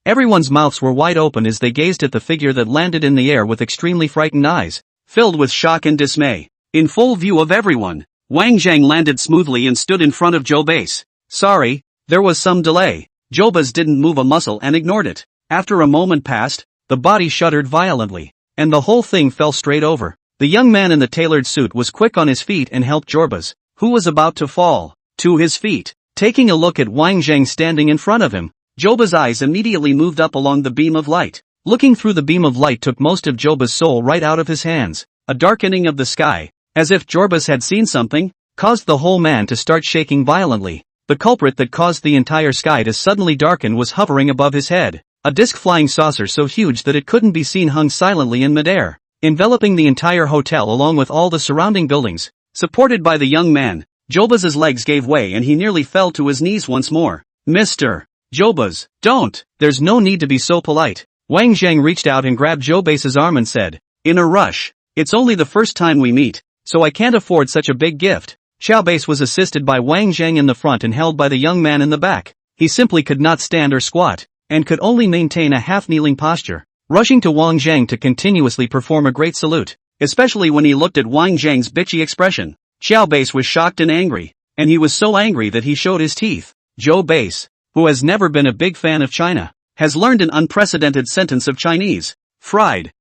Everyone's mouths were wide open as they gazed at the figure that landed in the air with extremely frightened eyes, filled with shock and dismay. In full view of everyone, Wang Zheng landed smoothly and stood in front of Jobas. "Sorry, there was some delay." Jobas didn't move a muscle and ignored it. After a moment passed, the body shuddered violently, and the whole thing fell straight over. The young man in the tailored suit was quick on his feet and helped Jobas, who was about to fall, to his feet. Taking a look at Wang Zheng standing in front of him, Jobas' eyes immediately moved up along the beam of light. Looking through the beam of light took most of Jobas' soul right out of his hands. A darkening of the sky, as if Jobas had seen something, caused the whole man to start shaking violently. The culprit that caused the entire sky to suddenly darken was hovering above his head. A disc flying saucer so huge that it couldn't be seen hung silently in midair, enveloping the entire hotel along with all the surrounding buildings. Supported by the young man, Jobas' legs gave way and he nearly fell to his knees once more. "Mr. Jobas, don't. There's no need to be so polite." Wang Zheng reached out and grabbed Jobas' arm and said, in a rush, "It's only the first time we meet, so I can't afford such a big gift." Jobas was assisted by Wang Zheng in the front and held by the young man in the back. He simply could not stand or squat, and could only maintain a half-kneeling posture, rushing to Wang Zheng to continuously perform a great salute, especially when he looked at Wang Zheng's bitchy expression. Jobas was shocked and angry, and he was so angry that he showed his teeth. Jobas, who has never been a big fan of China, has learned an unprecedented sentence of Chinese. Fried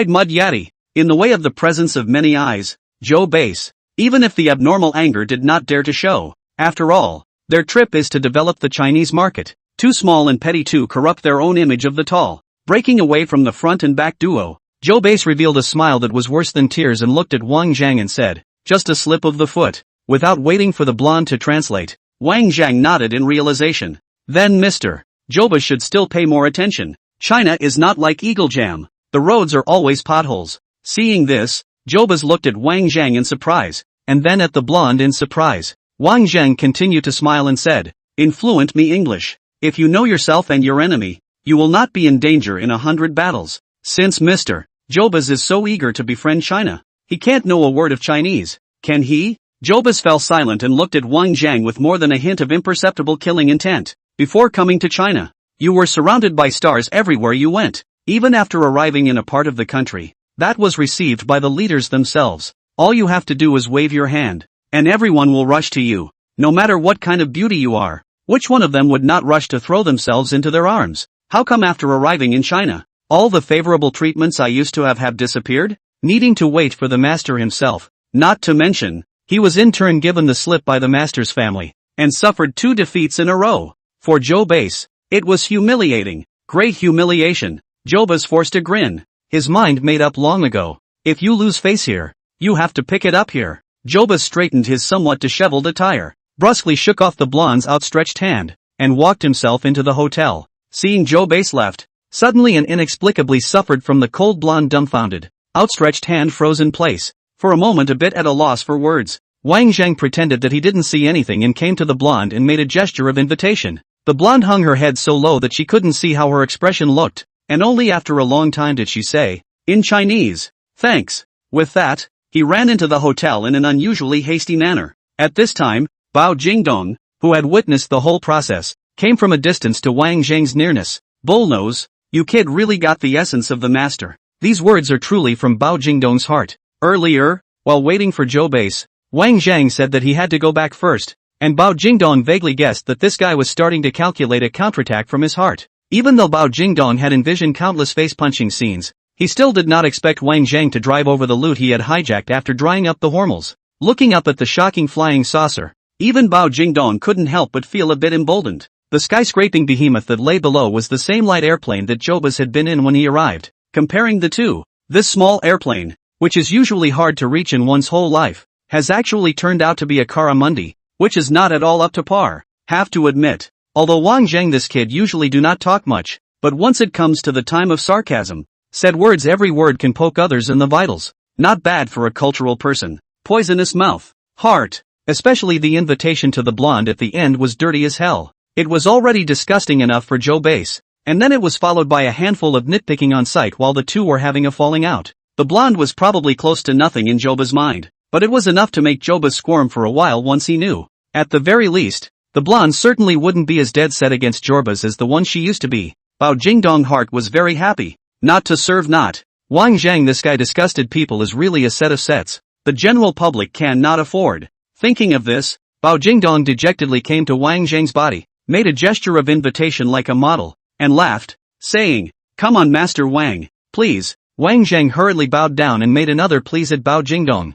mud yati, in the way of the presence of many eyes. Jobas, even if the abnormal anger did not dare to show. After all, their trip is to develop the Chinese market. Too small and petty to corrupt their own image of the tall. Breaking away from the front and back duo, Jobas revealed a smile that was worse than tears and looked at Wang Zheng and said, "Just a slip of the foot." Without waiting for the blonde to translate, Wang Zheng nodded in realization. Then Mr. Jobas should still pay more attention. China is not like Eagle Jam. The roads are always potholes. Seeing this, Jobas looked at Wang Zheng in surprise, and then at the blonde in surprise. Wang Zheng continued to smile and said, in fluent me English, "If you know yourself and your enemy, you will not be in danger in 100 battles." Since Mr. Jobas is so eager to befriend China, he can't know a word of Chinese, can he? Jobas fell silent and looked at Wang Zheng with more than a hint of imperceptible killing intent. "Before coming to China, you were surrounded by stars everywhere you went. Even after arriving in a part of the country that was received by the leaders themselves, all you have to do is wave your hand, and everyone will rush to you, no matter what kind of beauty you are. Which one of them would not rush to throw themselves into their arms? How come after arriving in China, all the favorable treatments I used to have disappeared? Needing to wait for the master himself, not to mention, he was in turn given the slip by the master's family, and suffered 2 defeats in a row. For Jobas, it was humiliating, great humiliation." Jobas forced a grin, his mind made up long ago. If you lose face here, you have to pick it up here. Jobas straightened his somewhat disheveled attire, brusquely shook off the blonde's outstretched hand, and walked himself into the hotel. Seeing Jobas left, suddenly and inexplicably suffered from the cold blonde dumbfounded, outstretched hand froze in place, for a moment a bit at a loss for words. Wang Zhang pretended that he didn't see anything and came to the blonde and made a gesture of invitation. The blonde hung her head so low that she couldn't see how her expression looked, and only after a long time did she say, in Chinese, thanks. With that, he ran into the hotel in an unusually hasty manner. At this time, Bao Jingdong, who had witnessed the whole process, came from a distance to Wang Zhang's nearness. Bullnose, you kid really got the essence of the master. These words are truly from Bao Jingdong's heart. Earlier, while waiting for Zhou Base, Wang Zhang said that he had to go back first, and Bao Jingdong vaguely guessed that this guy was starting to calculate a counterattack from his heart. Even though Bao Jingdong had envisioned countless face-punching scenes, he still did not expect Wang Zhang to drive over the loot he had hijacked after drying up the hormels. Looking up at the shocking flying saucer, even Bao Jingdong couldn't help but feel a bit emboldened. The skyscraping behemoth that lay below was the same light airplane that Jobas had been in when he arrived. Comparing the two, this small airplane, which is usually hard to reach in one's whole life, has actually turned out to be a Karamundi, which is not at all up to par. Have to admit, although Wang Zhang this kid usually do not talk much, but once it comes to the time of sarcasm, said words every word can poke others in the vitals. Not bad for a cultural person. Poisonous mouth. Heart. Especially the invitation to the blonde at the end was dirty as hell. It was already disgusting enough for Zhou Base, and then it was followed by a handful of nitpicking on site while the two were having a falling out. The blonde was probably close to nothing in Joba's mind, but it was enough to make Joba squirm for a while once he knew. At the very least, the blonde certainly wouldn't be as dead set against Jorbas as the one she used to be. Bao Jingdong heart was very happy. Not to serve not. Wang Zhang this guy disgusted people is really a set of sets the general public can not afford. Thinking of this, Bao Jingdong dejectedly came to Wang Zhang's body, made a gesture of invitation like a model, and laughed, saying, come on Master Wang, please. Wang Zhang hurriedly bowed down and made another please at Bao Jingdong.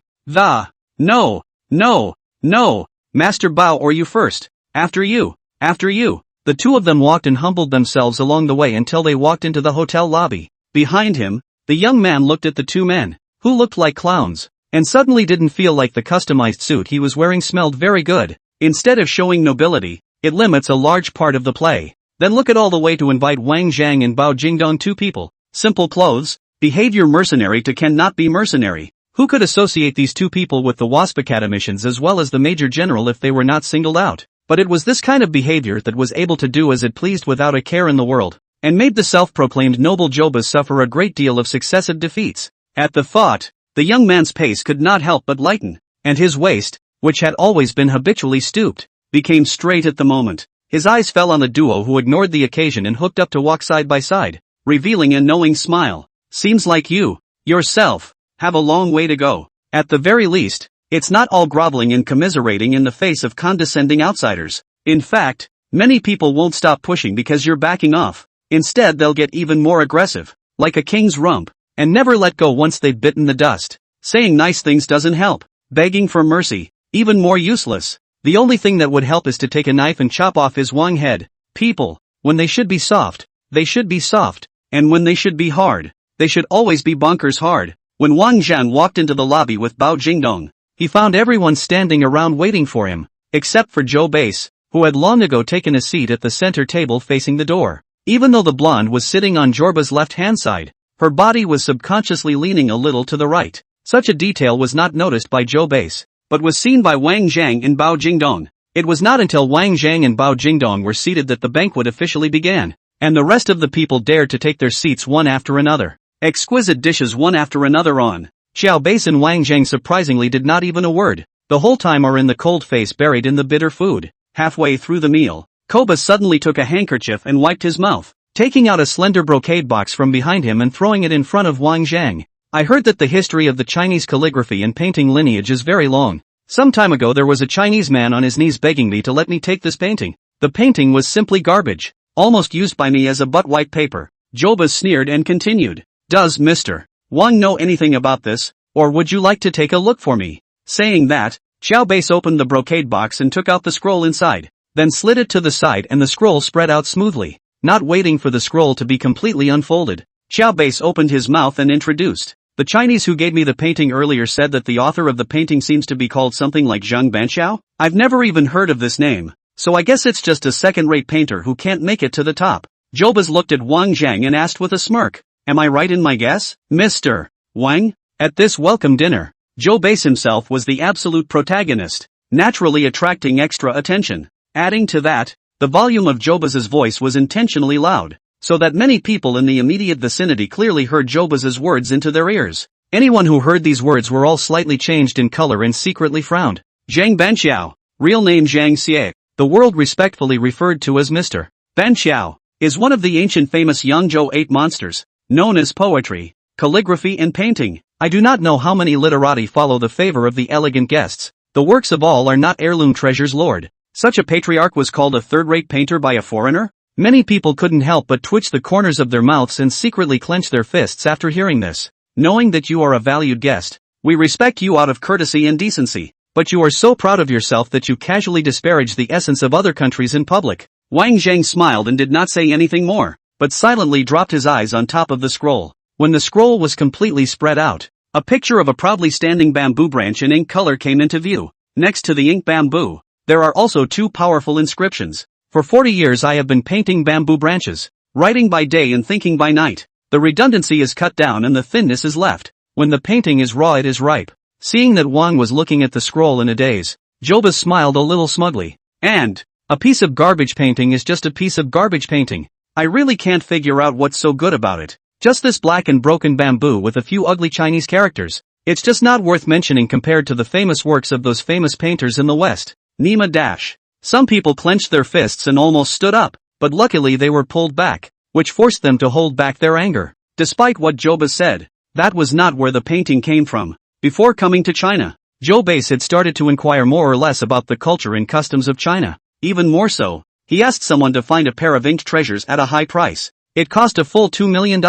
No, Master Bao or you first. After you. The two of them walked and humbled themselves along the way until they walked into the hotel lobby. Behind him, the young man looked at the two men, who looked like clowns, and suddenly didn't feel like the customized suit he was wearing smelled very good. Instead of showing nobility, it limits a large part of the play. Then look at all the way to invite Wang Zhang and Bao Jingdong two people. Simple clothes, behavior mercenary to cannot be mercenary. Who could associate these two people with the Waspakata missions as well as the Major General if they were not singled out? But it was this kind of behavior that was able to do as it pleased without a care in the world, and made the self-proclaimed noble Jobas suffer a great deal of successive defeats. At the thought, the young man's pace could not help but lighten, and his waist, which had always been habitually stooped, became straight at the moment. His eyes fell on the duo who ignored the occasion and hooked up to walk side by side, revealing a knowing smile. Seems like you, yourself, have a long way to go. At the very least, it's not all groveling and commiserating in the face of condescending outsiders. In fact, many people won't stop pushing because you're backing off. Instead they'll get even more aggressive, like a king's rump, and never let go once they've bitten the dust. Saying nice things doesn't help. Begging for mercy, even more useless. The only thing that would help is to take a knife and chop off his Wang head. People, when they should be soft, they should be soft, and when they should be hard, they should always be bonkers hard. When Wang Zhan walked into the lobby with Bao Jingdong, he found everyone standing around waiting for him, except for Zhou Base, who had long ago taken a seat at the center table facing the door. Even though the blonde was sitting on Jorba's left-hand side, her body was subconsciously leaning a little to the right. Such a detail was not noticed by Zhou Base, but was seen by Wang Zhang and Bao Jingdong. It was not until Wang Zhang and Bao Jingdong were seated that the banquet officially began, and the rest of the people dared to take their seats one after another. Exquisite dishes one after another on. Xiao Base and Wang Zhang surprisingly did not even a word, the whole time are in the cold face buried in the bitter food. Halfway through the meal, Koba suddenly took a handkerchief and wiped his mouth, taking out a slender brocade box from behind him and throwing it in front of Wang Zhang. I heard that the history of the Chinese calligraphy and painting lineage is very long. Some time ago there was a Chinese man on his knees begging me to let me take this painting. The painting was simply garbage, almost used by me as a butt wipe paper. Joba sneered and continued. Does Mr. Wang know anything about this, or would you like to take a look for me? Saying that, Xiao Base opened the brocade box and took out the scroll inside, then slid it to the side and the scroll spread out smoothly. Not waiting for the scroll to be completely unfolded, Xiao Base opened his mouth and introduced. The Chinese who gave me the painting earlier said that the author of the painting seems to be called something like Zhang Banxiao? I've never even heard of this name, so I guess it's just a second-rate painter who can't make it to the top. Jobas looked at Wang Zhang and asked with a smirk, am I right in my guess? Mr. Wang? At this welcome dinner, Joe Base himself was the absolute protagonist, naturally attracting extra attention. Adding to that, the volume of Joba's voice was intentionally loud, so that many people in the immediate vicinity clearly heard Joba's words into their ears. Anyone who heard these words were all slightly changed in color and secretly frowned. Zhang Banqiao, real name Zhang Xie, the world respectfully referred to as Mr. Banqiao, is one of the ancient famous Yangzhou 8 monsters, known as poetry, calligraphy and painting. I do not know how many literati follow the favor of the elegant guests. The works of all are not heirloom treasures, lord. Such a patriarch was called a third-rate painter by a foreigner? Many people couldn't help but twitch the corners of their mouths and secretly clench their fists after hearing this. Knowing that you are a valued guest, we respect you out of courtesy and decency, but you are so proud of yourself that you casually disparage the essence of other countries in public. Wang Zhang smiled and did not say anything more, but silently dropped his eyes on top of the scroll. When the scroll was completely spread out, a picture of a proudly standing bamboo branch in ink color came into view. Next to the ink bamboo, there are also 2 powerful inscriptions. For 40 years I have been painting bamboo branches, writing by day and thinking by night. The redundancy is cut down and the thinness is left. When the painting is raw it is ripe. Seeing that Wang was looking at the scroll in a daze, Joba smiled a little smugly. And, a piece of garbage painting is just a piece of garbage painting. I really can't figure out what's so good about it. Just this black and broken bamboo with a few ugly Chinese characters. It's just not worth mentioning compared to the famous works of those famous painters in the West. Nima dash. Some people clenched their fists and almost stood up, but luckily they were pulled back, which forced them to hold back their anger. Despite what Joba said, that was not where the painting came from. Before coming to China, Joe Base had started to inquire more or less about the culture and customs of China. Even more so, he asked someone to find a pair of inked treasures at a high price. It cost a full $2 million.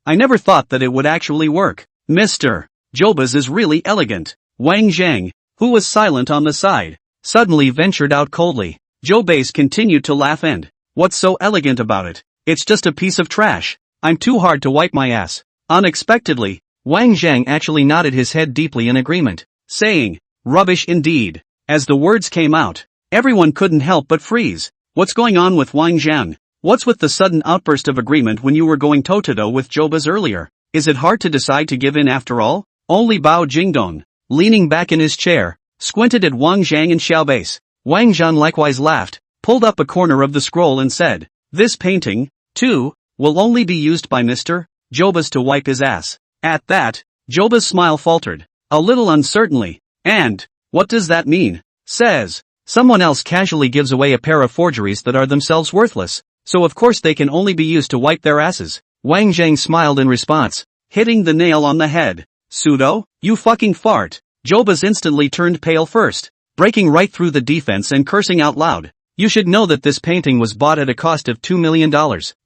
I never thought that it would actually work. Mr. Joba's is really elegant. Wang Zhang, who was silent on the side, suddenly ventured out coldly. Joe Base continued to laugh and, what's so elegant about it? It's just a piece of trash. I'm too hard to wipe my ass. Unexpectedly, Wang Zhang actually nodded his head deeply in agreement, saying, rubbish indeed. As the words came out, everyone couldn't help but freeze. What's going on with Wang Zhang? What's with the sudden outburst of agreement when you were going toe-to-toe with Joba's earlier? Is it hard to decide to give in after all? Only Bao Jingdong, leaning back in his chair, squinted at Wang Zhang and Xiao Base. Wang Zhang likewise laughed, pulled up a corner of the scroll and said, this painting, too, will only be used by Mr. Joba's to wipe his ass. At that, Joba's smile faltered, a little uncertainly. And, what does that mean? Says, someone else casually gives away a pair of forgeries that are themselves worthless, so of course they can only be used to wipe their asses. Wang Zhang smiled in response, hitting the nail on the head. Pseudo? You fucking fart. Joba's instantly turned pale first, breaking right through the defense and cursing out loud. You should know that this painting was bought at a cost of $2 million,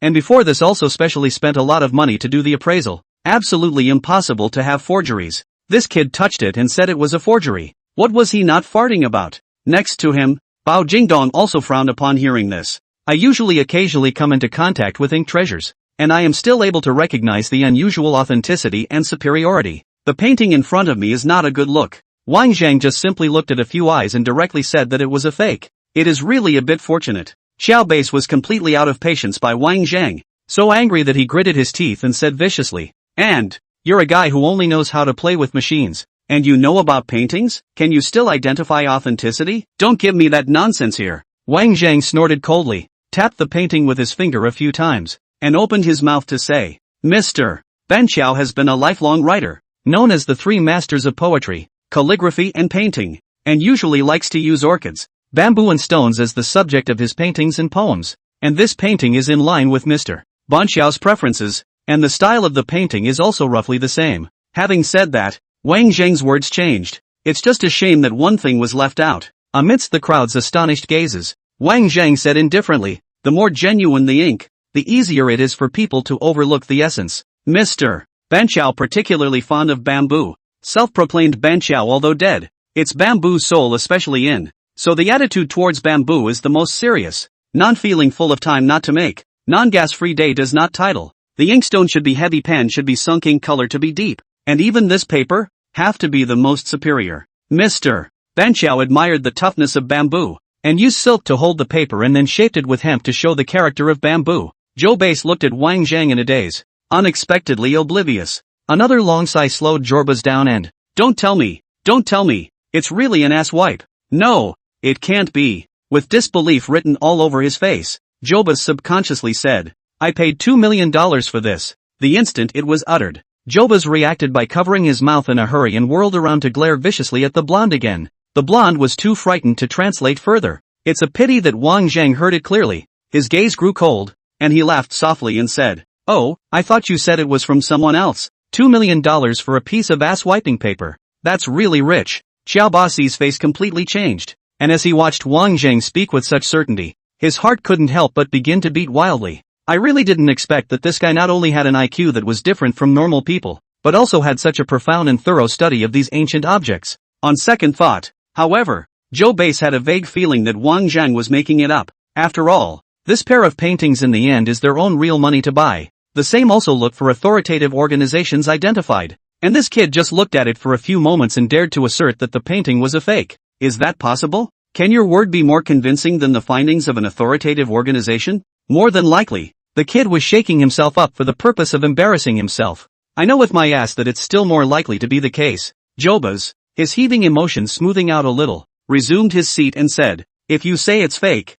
and before this also specially spent a lot of money to do the appraisal. Absolutely impossible to have forgeries. This kid touched it and said it was a forgery. What was he not farting about? Next to him, Bao Jingdong also frowned upon hearing this. I usually occasionally come into contact with ink treasures, and I am still able to recognize the unusual authenticity and superiority. The painting in front of me is not a good look. Wang Zhang just simply looked at a few eyes and directly said that it was a fake. It is really a bit fortunate. Xiao Base was completely out of patience by Wang Zhang, so angry that he gritted his teeth and said viciously, and, you're a guy who only knows how to play with machines, and you know about paintings? Can you still identify authenticity? Don't give me that nonsense here. Wang Zhang snorted coldly, tapped the painting with his finger a few times, and opened his mouth to say, Mr. Banqiao has been a lifelong writer, known as the 3 masters of poetry, calligraphy and painting, and usually likes to use orchids, bamboo and stones as the subject of his paintings and poems, and this painting is in line with Mr. Banqiao's preferences, and the style of the painting is also roughly the same. Having said that, Wang Zhang's words changed. It's just a shame that one thing was left out. Amidst the crowd's astonished gazes, Wang Zhang said indifferently, the more genuine the ink, the easier it is for people to overlook the essence. Mr. Banqiao particularly fond of bamboo. Self-proclaimed Banqiao although dead. It's bamboo soul especially in. So the attitude towards bamboo is the most serious. Non-feeling full of time not to make. Non-gas-free day does not title. The inkstone should be heavy, pen should be sunk, ink color to be deep. And even this paper, have to be the most superior. Mr. Banqiao admired the toughness of bamboo, and used silk to hold the paper and then shaped it with hemp to show the character of bamboo. Joe Base looked at Wang Zhang in a daze, unexpectedly oblivious. Another long sigh slowed Jorba's down and, Don't tell me, it's really an ass wipe. No, it can't be. With disbelief written all over his face, Jobas subconsciously said, I paid $2 million for this. The instant it was uttered, Jobas reacted by covering his mouth in a hurry and whirled around to glare viciously at the blonde again. The blonde was too frightened to translate further. It's a pity that Wang Zhang heard it clearly. His gaze grew cold, and he laughed softly and said, Oh, I thought you said it was from someone else. $2 million for a piece of ass-wiping paper. That's really rich. Xiao Basi's face completely changed, and as he watched Wang Zhang speak with such certainty, his heart couldn't help but begin to beat wildly. I really didn't expect that this guy not only had an IQ that was different from normal people, but also had such a profound and thorough study of these ancient objects. On second thought, however, Zhou Base had a vague feeling that Wang Zhang was making it up. After all, this pair of paintings in the end is their own real money to buy. The same also look for authoritative organizations identified. And this kid just looked at it for a few moments and dared to assert that the painting was a fake. Is that possible? Can your word be more convincing than the findings of an authoritative organization? More than likely, the kid was shaking himself up for the purpose of embarrassing himself. I know with my ass that it's still more likely to be the case. Jobas, his heaving emotions smoothing out a little, resumed his seat and said, If you say it's fake?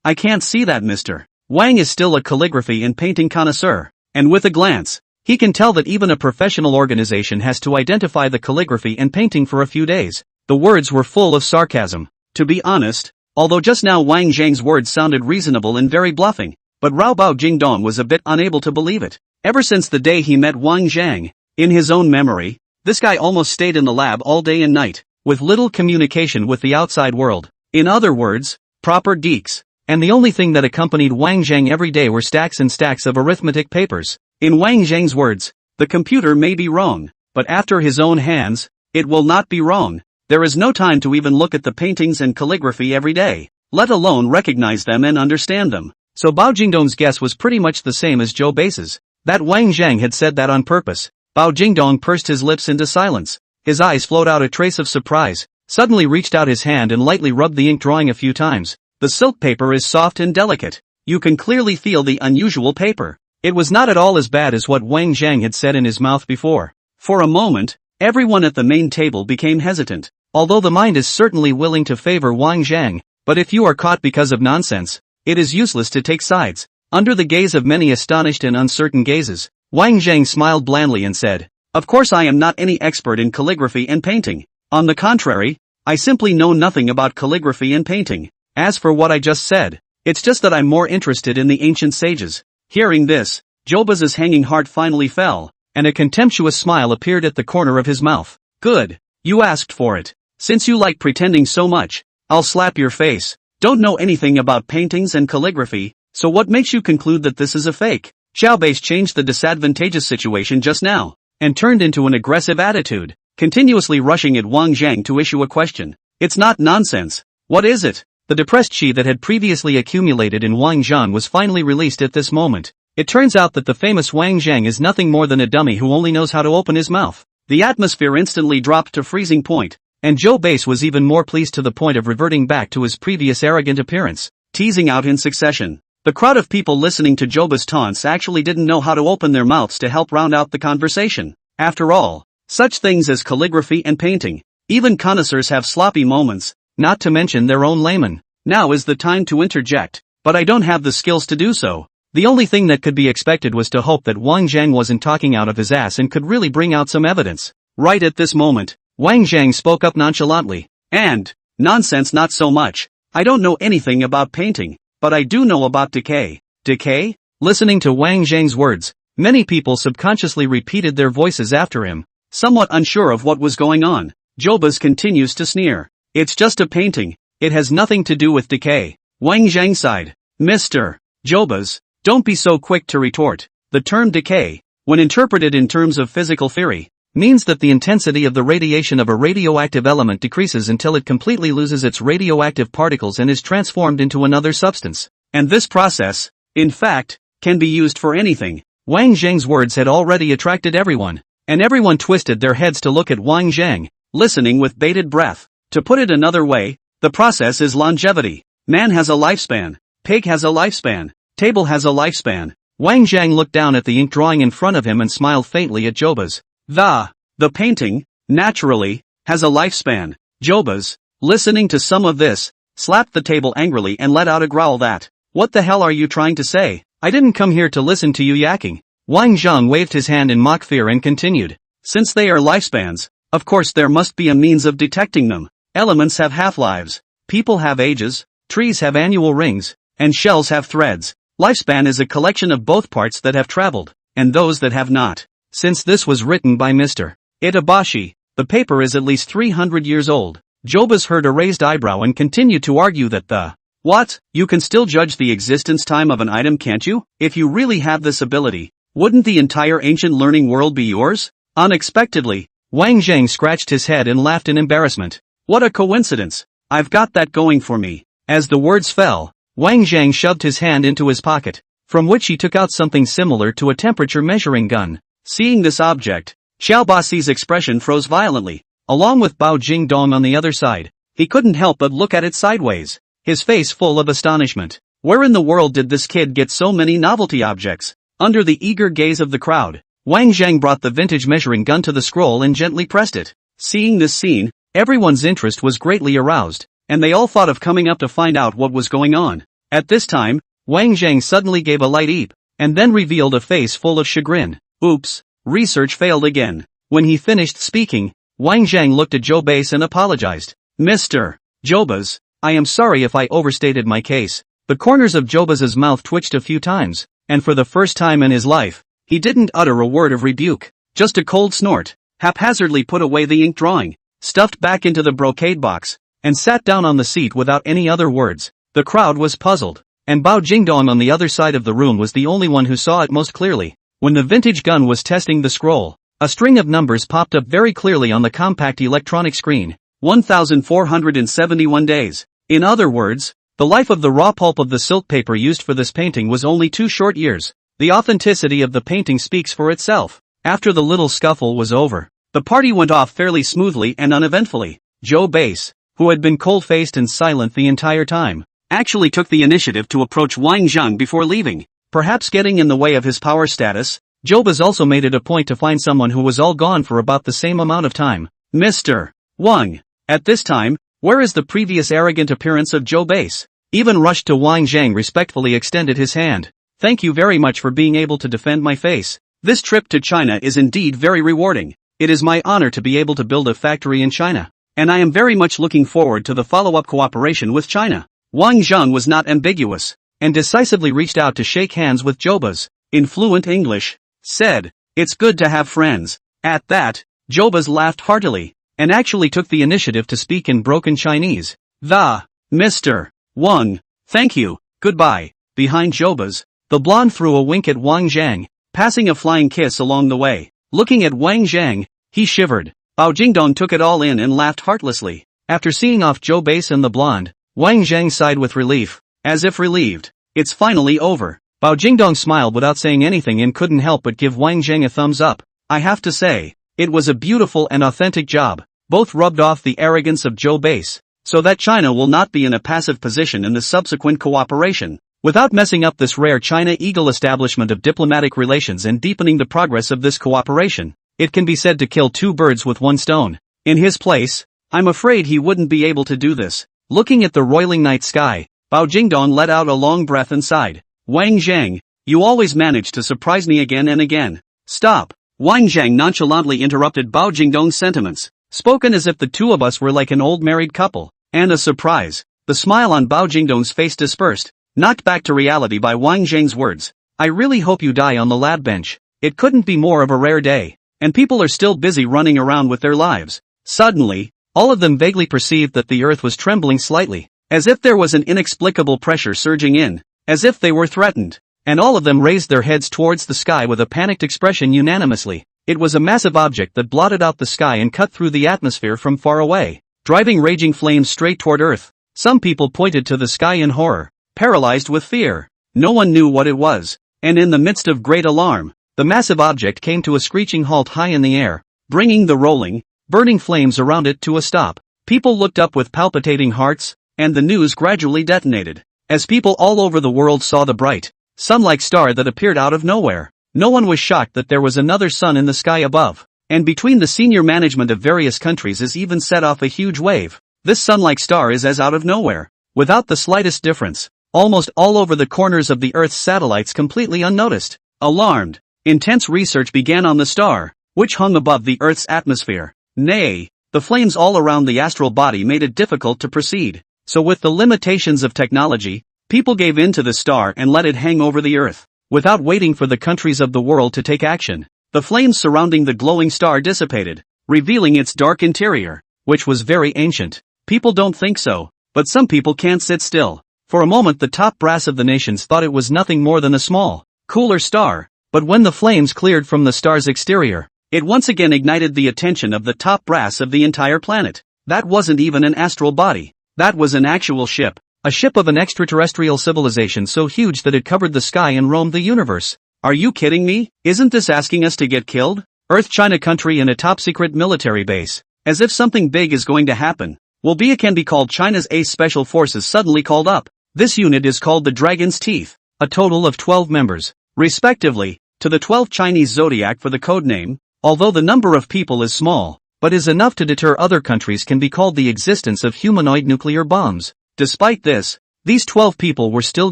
I can't see that, mister. Wang is still a calligraphy and painting connoisseur, and with a glance, he can tell that even a professional organization has to identify the calligraphy and painting for a few days. The words were full of sarcasm. To be honest, although just now Wang Zhang's words sounded reasonable and very bluffing, but Rao Bao Jingdong was a bit unable to believe it. Ever since the day he met Wang Zhang, in his own memory, this guy almost stayed in the lab all day and night, with little communication with the outside world. In other words, proper geeks. And the only thing that accompanied Wang Zhang every day were stacks and stacks of arithmetic papers. In Wang Zhang's words, the computer may be wrong, but after his own hands, it will not be wrong. There is no time to even look at the paintings and calligraphy every day, let alone recognize them and understand them. So Bao Jingdong's guess was pretty much the same as Zhou Base's. That Wang Zhang had said that on purpose. Bao Jingdong pursed his lips into silence. His eyes flowed out a trace of surprise, suddenly reached out his hand and lightly rubbed the ink drawing a few times. The silk paper is soft and delicate. You can clearly feel the unusual paper. It was not at all as bad as what Wang Zhang had said in his mouth before. For a moment, everyone at the main table became hesitant. Although the mind is certainly willing to favor Wang Zhang, but if you are caught because of nonsense, it is useless to take sides. Under the gaze of many astonished and uncertain gazes, Wang Zhang smiled blandly and said, Of course I am not any expert in calligraphy and painting. On the contrary, I simply know nothing about calligraphy and painting. As for what I just said, it's just that I'm more interested in the ancient sages. Hearing this, Jobas's hanging heart finally fell, and a contemptuous smile appeared at the corner of his mouth. Good, you asked for it. Since you like pretending so much, I'll slap your face. Don't know anything about paintings and calligraphy, so what makes you conclude that this is a fake? Xiao Base changed the disadvantageous situation just now, and turned into an aggressive attitude, continuously rushing at Wang Zhang to issue a question. It's not nonsense. What is it? The depressed chi that had previously accumulated in Wang Zhang was finally released at this moment. It turns out that the famous Wang Zhang is nothing more than a dummy who only knows how to open his mouth. The atmosphere instantly dropped to freezing point, and Zhou Base was even more pleased to the point of reverting back to his previous arrogant appearance, teasing out in succession. The crowd of people listening to Joba's taunts actually didn't know how to open their mouths to help round out the conversation. After all, such things as calligraphy and painting, even connoisseurs have sloppy moments, not to mention their own laymen. Now is the time to interject, but I don't have the skills to do so. The only thing that could be expected was to hope that Wang Zhang wasn't talking out of his ass and could really bring out some evidence. Right at this moment, Wang Zhang spoke up nonchalantly. And, nonsense not so much. I don't know anything about painting, but I do know about decay. Decay? Listening to Wang Zhang's words, many people subconsciously repeated their voices after him, somewhat unsure of what was going on. Jobas continues to sneer. It's just a painting. It has nothing to do with decay. Wang Zhang sighed. Mr. Jobas, don't be so quick to retort. The term decay, when interpreted in terms of physical theory, means that the intensity of the radiation of a radioactive element decreases until it completely loses its radioactive particles and is transformed into another substance. And this process, in fact, can be used for anything. Wang Zhang's words had already attracted everyone, and everyone twisted their heads to look at Wang Zhang, listening with bated breath. To put it another way, the process is longevity. Man has a lifespan. Pig has a lifespan. Table has a lifespan. Wang Zhang looked down at the ink drawing in front of him and smiled faintly at Jobas. The painting, naturally, has a lifespan. Jobas, listening to some of this, slapped the table angrily and let out a growl that, "What the hell are you trying to say? I didn't come here to listen to you yakking." Wang Zhang waved his hand in mock fear and continued. "Since they are lifespans, of course there must be a means of detecting them. Elements have half-lives, people have ages, trees have annual rings, and shells have threads. Lifespan is a collection of both parts that have traveled, and those that have not. Since this was written by Mr. Itabashi, the paper is at least 300 years old." Jobas heard a raised eyebrow and continued to argue that what? You can still judge the existence time of an item, can't you? If you really have this ability, wouldn't the entire ancient learning world be yours? Unexpectedly, Wang Zhang scratched his head and laughed in embarrassment. What a coincidence. I've got that going for me. As the words fell, Wang Zhang shoved his hand into his pocket, from which he took out something similar to a temperature measuring gun. Seeing this object, Xiaobaxi's expression froze violently, along with Bao Jingdong on the other side. He couldn't help but look at it sideways, his face full of astonishment. Where in the world did this kid get so many novelty objects? Under the eager gaze of the crowd, Wang Zhang brought the vintage measuring gun to the scroll and gently pressed it. Seeing this scene, everyone's interest was greatly aroused, and they all thought of coming up to find out what was going on. At this time, Wang Zhang suddenly gave a light eep, and then revealed a face full of chagrin. Oops, research failed again. When he finished speaking, Wang Zhang looked at Jobas and apologized. Mr. Jobas, I am sorry if I overstated my case. The corners of Jobas's mouth twitched a few times, and for the first time in his life, he didn't utter a word of rebuke, just a cold snort, haphazardly put away the ink drawing, stuffed back into the brocade box, and sat down on the seat without any other words. The crowd was puzzled, and Bao Jingdong on the other side of the room was the only one who saw it most clearly. When the vintage gun was testing the scroll, a string of numbers popped up very clearly on the compact electronic screen. 1,471 days. In other words, the life of the raw pulp of the silk paper used for this painting was only 2 short years. The authenticity of the painting speaks for itself. After the little scuffle was over, the party went off fairly smoothly and uneventfully. Jobas, who had been cold-faced and silent the entire time, actually took the initiative to approach Wang Zhang before leaving. Perhaps getting in the way of his power status, Jobas also made it a point to find someone who was all gone for about the same amount of time. Mr. Wang. At this time, where is the previous arrogant appearance of Jobas? Even rushed to Wang Zhang respectfully extended his hand. Thank you very much for being able to defend my face. This trip to China is indeed very rewarding. It is my honor to be able to build a factory in China, and I am very much looking forward to the follow-up cooperation with China. Wang Zhang was not ambiguous, and decisively reached out to shake hands with Jobas. In fluent English, said, "It's good to have friends." At that, Jobas laughed heartily, and actually took the initiative to speak in broken Chinese. Mr. Wang, thank you, goodbye. Behind Jobas, the blonde threw a wink at Wang Zhang, passing a flying kiss along the way. Looking at Wang Zhang, he shivered. Bao Jingdong took it all in and laughed heartlessly. After seeing off Jobas and the blonde, Wang Zhang sighed with relief, as if relieved. It's finally over. Bao Jingdong smiled without saying anything and couldn't help but give Wang Zhang a thumbs up. I have to say, it was a beautiful and authentic job. Both rubbed off the arrogance of Jobas, so that China will not be in a passive position in the subsequent cooperation, without messing up this rare China-Eagle establishment of diplomatic relations and deepening the progress of this cooperation. It can be said to kill 2 birds with 1 stone. In his place, I'm afraid he wouldn't be able to do this. Looking at the roiling night sky, Bao Jingdong let out a long breath and sighed. Wang Zhang, you always manage to surprise me again and again. Stop. Wang Zhang nonchalantly interrupted Bao Jingdong's sentiments, spoken as if the two of us were like an old married couple. And a surprise. The smile on Bao Jingdong's face dispersed, knocked back to reality by Wang Zhang's words. I really hope you die on the lab bench. It couldn't be more of a rare day, and people are still busy running around with their lives. Suddenly, all of them vaguely perceived that the earth was trembling slightly, as if there was an inexplicable pressure surging in, as if they were threatened, and all of them raised their heads towards the sky with a panicked expression unanimously. It was a massive object that blotted out the sky and cut through the atmosphere from far away, driving raging flames straight toward Earth. Some people pointed to the sky in horror, paralyzed with fear. No one knew what it was, and in the midst of great alarm, the massive object came to a screeching halt high in the air, bringing the rolling, burning flames around it to a stop. People looked up with palpitating hearts, and the news gradually detonated. As people all over the world saw the bright, sun-like star that appeared out of nowhere, no one was shocked that there was another sun in the sky above. And between the senior management of various countries is even set off a huge wave. This sun-like star is as out of nowhere, without the slightest difference, almost all over the corners of the Earth's satellites completely unnoticed. Alarmed, intense research began on the star, which hung above the Earth's atmosphere. Nay, the flames all around the astral body made it difficult to proceed. So with the limitations of technology, people gave in to the star and let it hang over the Earth, without waiting for the countries of the world to take action. The flames surrounding the glowing star dissipated, revealing its dark interior, which was very ancient. People don't think so, but some people can't sit still. For a moment the top brass of the nations thought it was nothing more than a small, cooler star, but when the flames cleared from the star's exterior, it once again ignited the attention of the top brass of the entire planet. That wasn't even an astral body. That was an actual ship. A ship of an extraterrestrial civilization so huge that it covered the sky and roamed the universe. Are you kidding me? Isn't this asking us to get killed? Earth China country in a top-secret military base. As if something big is going to happen. Wolbia can be called China's Ace Special Forces suddenly called up. This unit is called the Dragon's Teeth. A total of 12 members, respectively, to the 12 Chinese zodiac for the code name. Although the number of people is small, but is enough to deter other countries can be called the existence of humanoid nuclear bombs. Despite this, these 12 people were still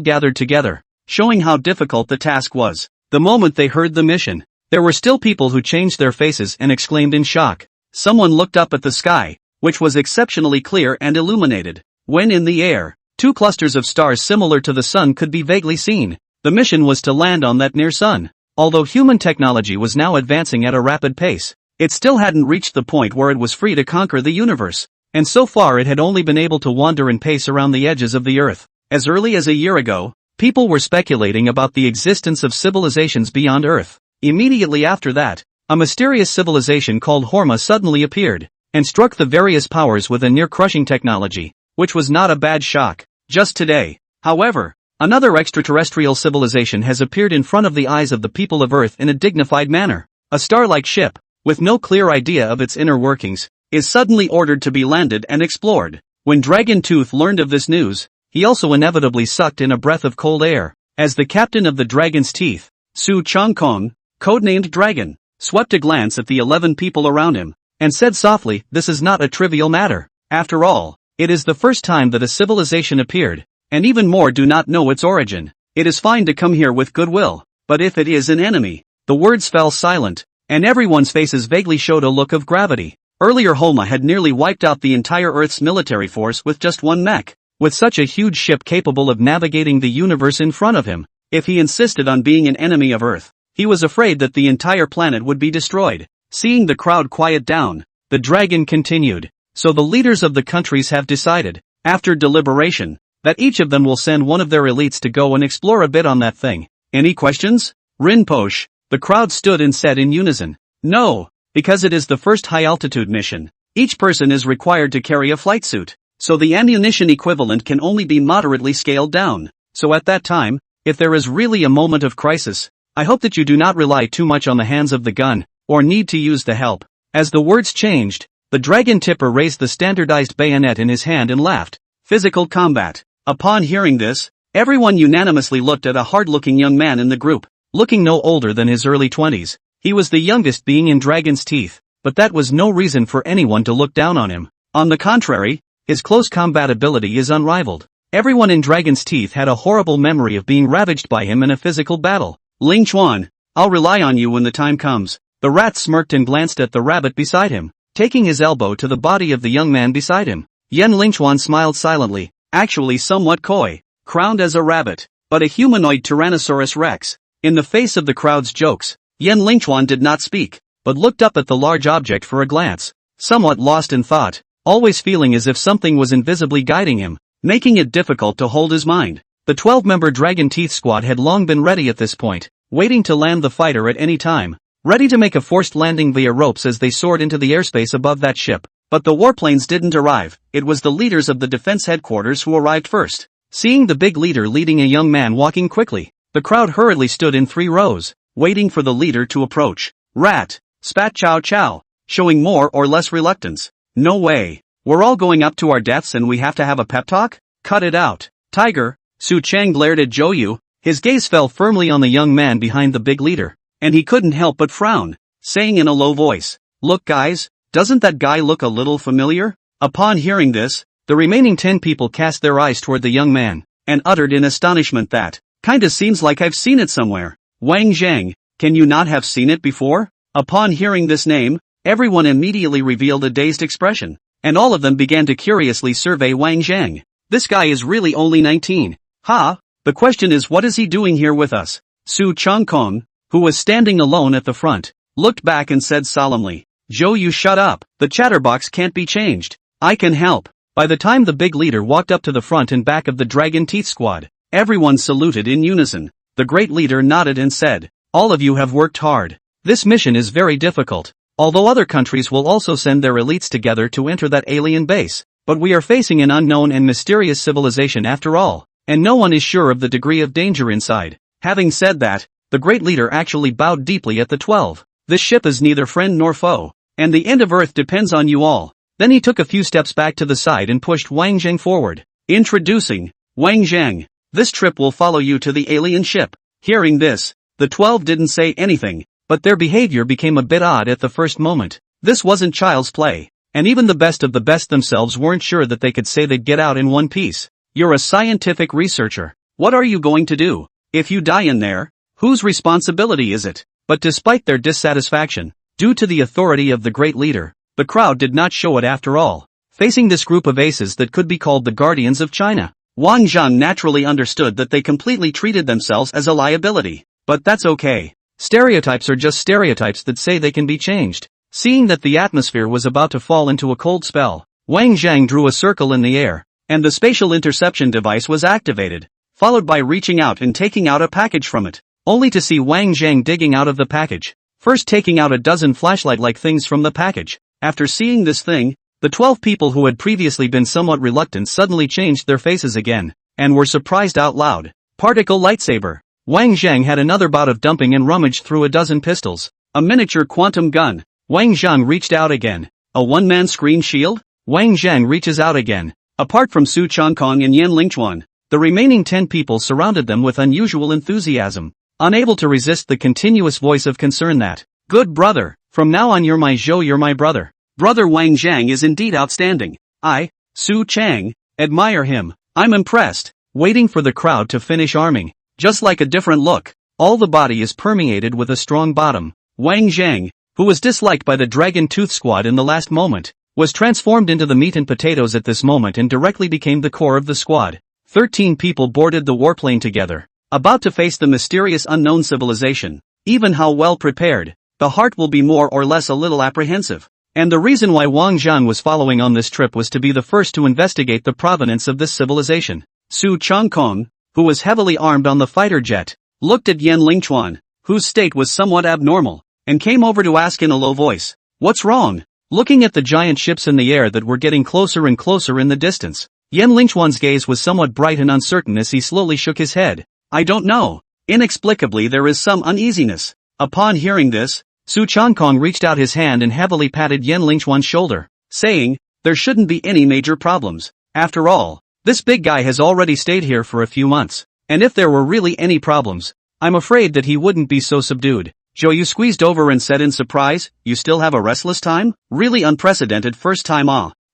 gathered together, showing how difficult the task was. The moment they heard the mission, there were still people who changed their faces and exclaimed in shock. Someone looked up at the sky, which was exceptionally clear and illuminated. When in the air, two clusters of stars similar to the sun could be vaguely seen. The mission was to land on that near sun. Although human technology was now advancing at a rapid pace, it still hadn't reached the point where it was free to conquer the universe, and so far it had only been able to wander and pace around the edges of the Earth. As early as a year ago, people were speculating about the existence of civilizations beyond Earth. Immediately after that, a mysterious civilization called Horma suddenly appeared, and struck the various powers with a near-crushing technology, which was not a bad shock. Just today, however, another extraterrestrial civilization has appeared in front of the eyes of the people of Earth in a dignified manner. A star-like ship, with no clear idea of its inner workings, is suddenly ordered to be landed and explored. When Dragon Tooth learned of this news, he also inevitably sucked in a breath of cold air. As the captain of the Dragon's Teeth, Su Changkong, codenamed Dragon, swept a glance at the 11 people around him, and said softly, "This is not a trivial matter. After all, it is the first time that a civilization appeared, and even more do not know its origin. It is fine to come here with goodwill, but if it is an enemy..." The words fell silent, and everyone's faces vaguely showed a look of gravity. Earlier Homa had nearly wiped out the entire Earth's military force with just one mech. With such a huge ship capable of navigating the universe in front of him, if he insisted on being an enemy of Earth, he was afraid that the entire planet would be destroyed. Seeing the crowd quiet down, the dragon continued. So the leaders of the countries have decided, after deliberation, that each of them will send one of their elites to go and explore a bit on that thing. Any questions? Rinpoche. The crowd stood and said in unison. No, because it is the first high-altitude mission. Each person is required to carry a flight suit, so the ammunition equivalent can only be moderately scaled down. So at that time, if there is really a moment of crisis, I hope that you do not rely too much on the hands of the gun, or need to use the help. As the words changed, the dragon tipper raised the standardized bayonet in his hand and laughed. Physical combat. Upon hearing this, everyone unanimously looked at a hard-looking young man in the group, looking no older than his early 20s. He was the youngest being in Dragon's Teeth, but that was no reason for anyone to look down on him. On the contrary, his close combat ability is unrivaled. Everyone in Dragon's Teeth had a horrible memory of being ravaged by him in a physical battle. Ling Chuan, I'll rely on you when the time comes. The rat smirked and glanced at the rabbit beside him, taking his elbow to the body of the young man beside him. Yan Lingchuan smiled silently, actually somewhat coy, crowned as a rabbit, but a humanoid Tyrannosaurus Rex. In the face of the crowd's jokes, Yan Lingchuan did not speak, but looked up at the large object for a glance, somewhat lost in thought, always feeling as if something was invisibly guiding him, making it difficult to hold his mind. The 12-member Dragon Teeth squad had long been ready at this point, waiting to land the fighter at any time, ready to make a forced landing via ropes as they soared into the airspace above that ship. But the warplanes didn't arrive. It was the leaders of the defense headquarters who arrived first. Seeing the big leader leading a young man walking quickly, the crowd hurriedly stood in 3 rows, waiting for the leader to approach. Rat, spat Chow Chow, showing more or less reluctance. No way. We're all going up to our deaths and we have to have a pep talk? Cut it out. Tiger. Su Chang glared at Zhou Yu. His gaze fell firmly on the young man behind the big leader, and he couldn't help but frown, saying in a low voice, Look guys, doesn't that guy look a little familiar? Upon hearing this, the remaining 10 people cast their eyes toward the young man, and uttered in astonishment that, kinda seems like I've seen it somewhere. Wang Zhang, can you not have seen it before? Upon hearing this name, everyone immediately revealed a dazed expression, and all of them began to curiously survey Wang Zhang. This guy is really only 19. The question is, what is he doing here with us? Su Changkong, who was standing alone at the front, looked back and said solemnly, Zhou, you shut up, the chatterbox can't be changed. I can help. By the time the big leader walked up to the front and back of the Dragon Teeth Squad, everyone saluted in unison. The great leader nodded and said, all of you have worked hard. This mission is very difficult. Although other countries will also send their elites together to enter that alien base, but we are facing an unknown and mysterious civilization after all, and no one is sure of the degree of danger inside. Having said that, the great leader actually bowed deeply at the 12. This ship is neither friend nor foe, and the end of Earth depends on you all. Then he took a few steps back to the side and pushed Wang Zhang forward. Introducing, Wang Zhang. This trip will follow you to the alien ship. Hearing this, the 12 didn't say anything, but their behavior became a bit odd at the first moment. This wasn't child's play, and even the best of the best themselves weren't sure that they could say they'd get out in one piece. You're a scientific researcher. What are you going to do? If you die in there, whose responsibility is it? But despite their dissatisfaction, due to the authority of the great leader, the crowd did not show it after all. Facing this group of aces that could be called the Guardians of China, Wang Zhang naturally understood that they completely treated themselves as a liability. But that's okay. Stereotypes are just stereotypes that say they can be changed. Seeing that the atmosphere was about to fall into a cold spell, Wang Zhang drew a circle in the air, and the spatial interception device was activated, followed by reaching out and taking out a package from it, only to see Wang Zhang digging out of the package, first taking out a dozen flashlight-like things from the package. After seeing this thing, the 12 people who had previously been somewhat reluctant suddenly changed their faces again, and were surprised out loud. Particle lightsaber. Wang Zhang had another bout of dumping and rummaged through a dozen pistols. A miniature quantum gun. Wang Zhang reached out again. A one-man screen shield? Wang Zhang reaches out again. Apart from Su Changkong and Yan Lingchuan, the remaining 10 people surrounded them with unusual enthusiasm, unable to resist the continuous voice of concern that, good brother, from now on you're my Zhou, you're my brother. Brother Wang Zhang is indeed outstanding. I, Su Chang, admire him. I'm impressed. Waiting for the crowd to finish arming. Just like a different look, all the body is permeated with a strong bottom. Wang Zhang, who was disliked by the Dragon Tooth Squad in the last moment, was transformed into the meat and potatoes at this moment and directly became the core of the squad. 13 people boarded the warplane together, about to face the mysterious unknown civilization. Even how well prepared, the heart will be more or less a little apprehensive. And the reason why Wang Zhang was following on this trip was to be the first to investigate the provenance of this civilization. Su Changkong, who was heavily armed on the fighter jet, looked at Yan Lingchuan, whose state was somewhat abnormal, and came over to ask in a low voice, what's wrong? Looking at the giant ships in the air that were getting closer and closer in the distance, Yan Lingchuan's gaze was somewhat bright and uncertain as he slowly shook his head. I don't know. Inexplicably there is some uneasiness. Upon hearing this, Su Changkong reached out his hand and heavily patted Yan Lingchuan's shoulder, saying, there shouldn't be any major problems. After all, this big guy has already stayed here for a few months, and if there were really any problems, I'm afraid that he wouldn't be so subdued. Zhou squeezed over and said in surprise, you still have a restless time? Really unprecedented first time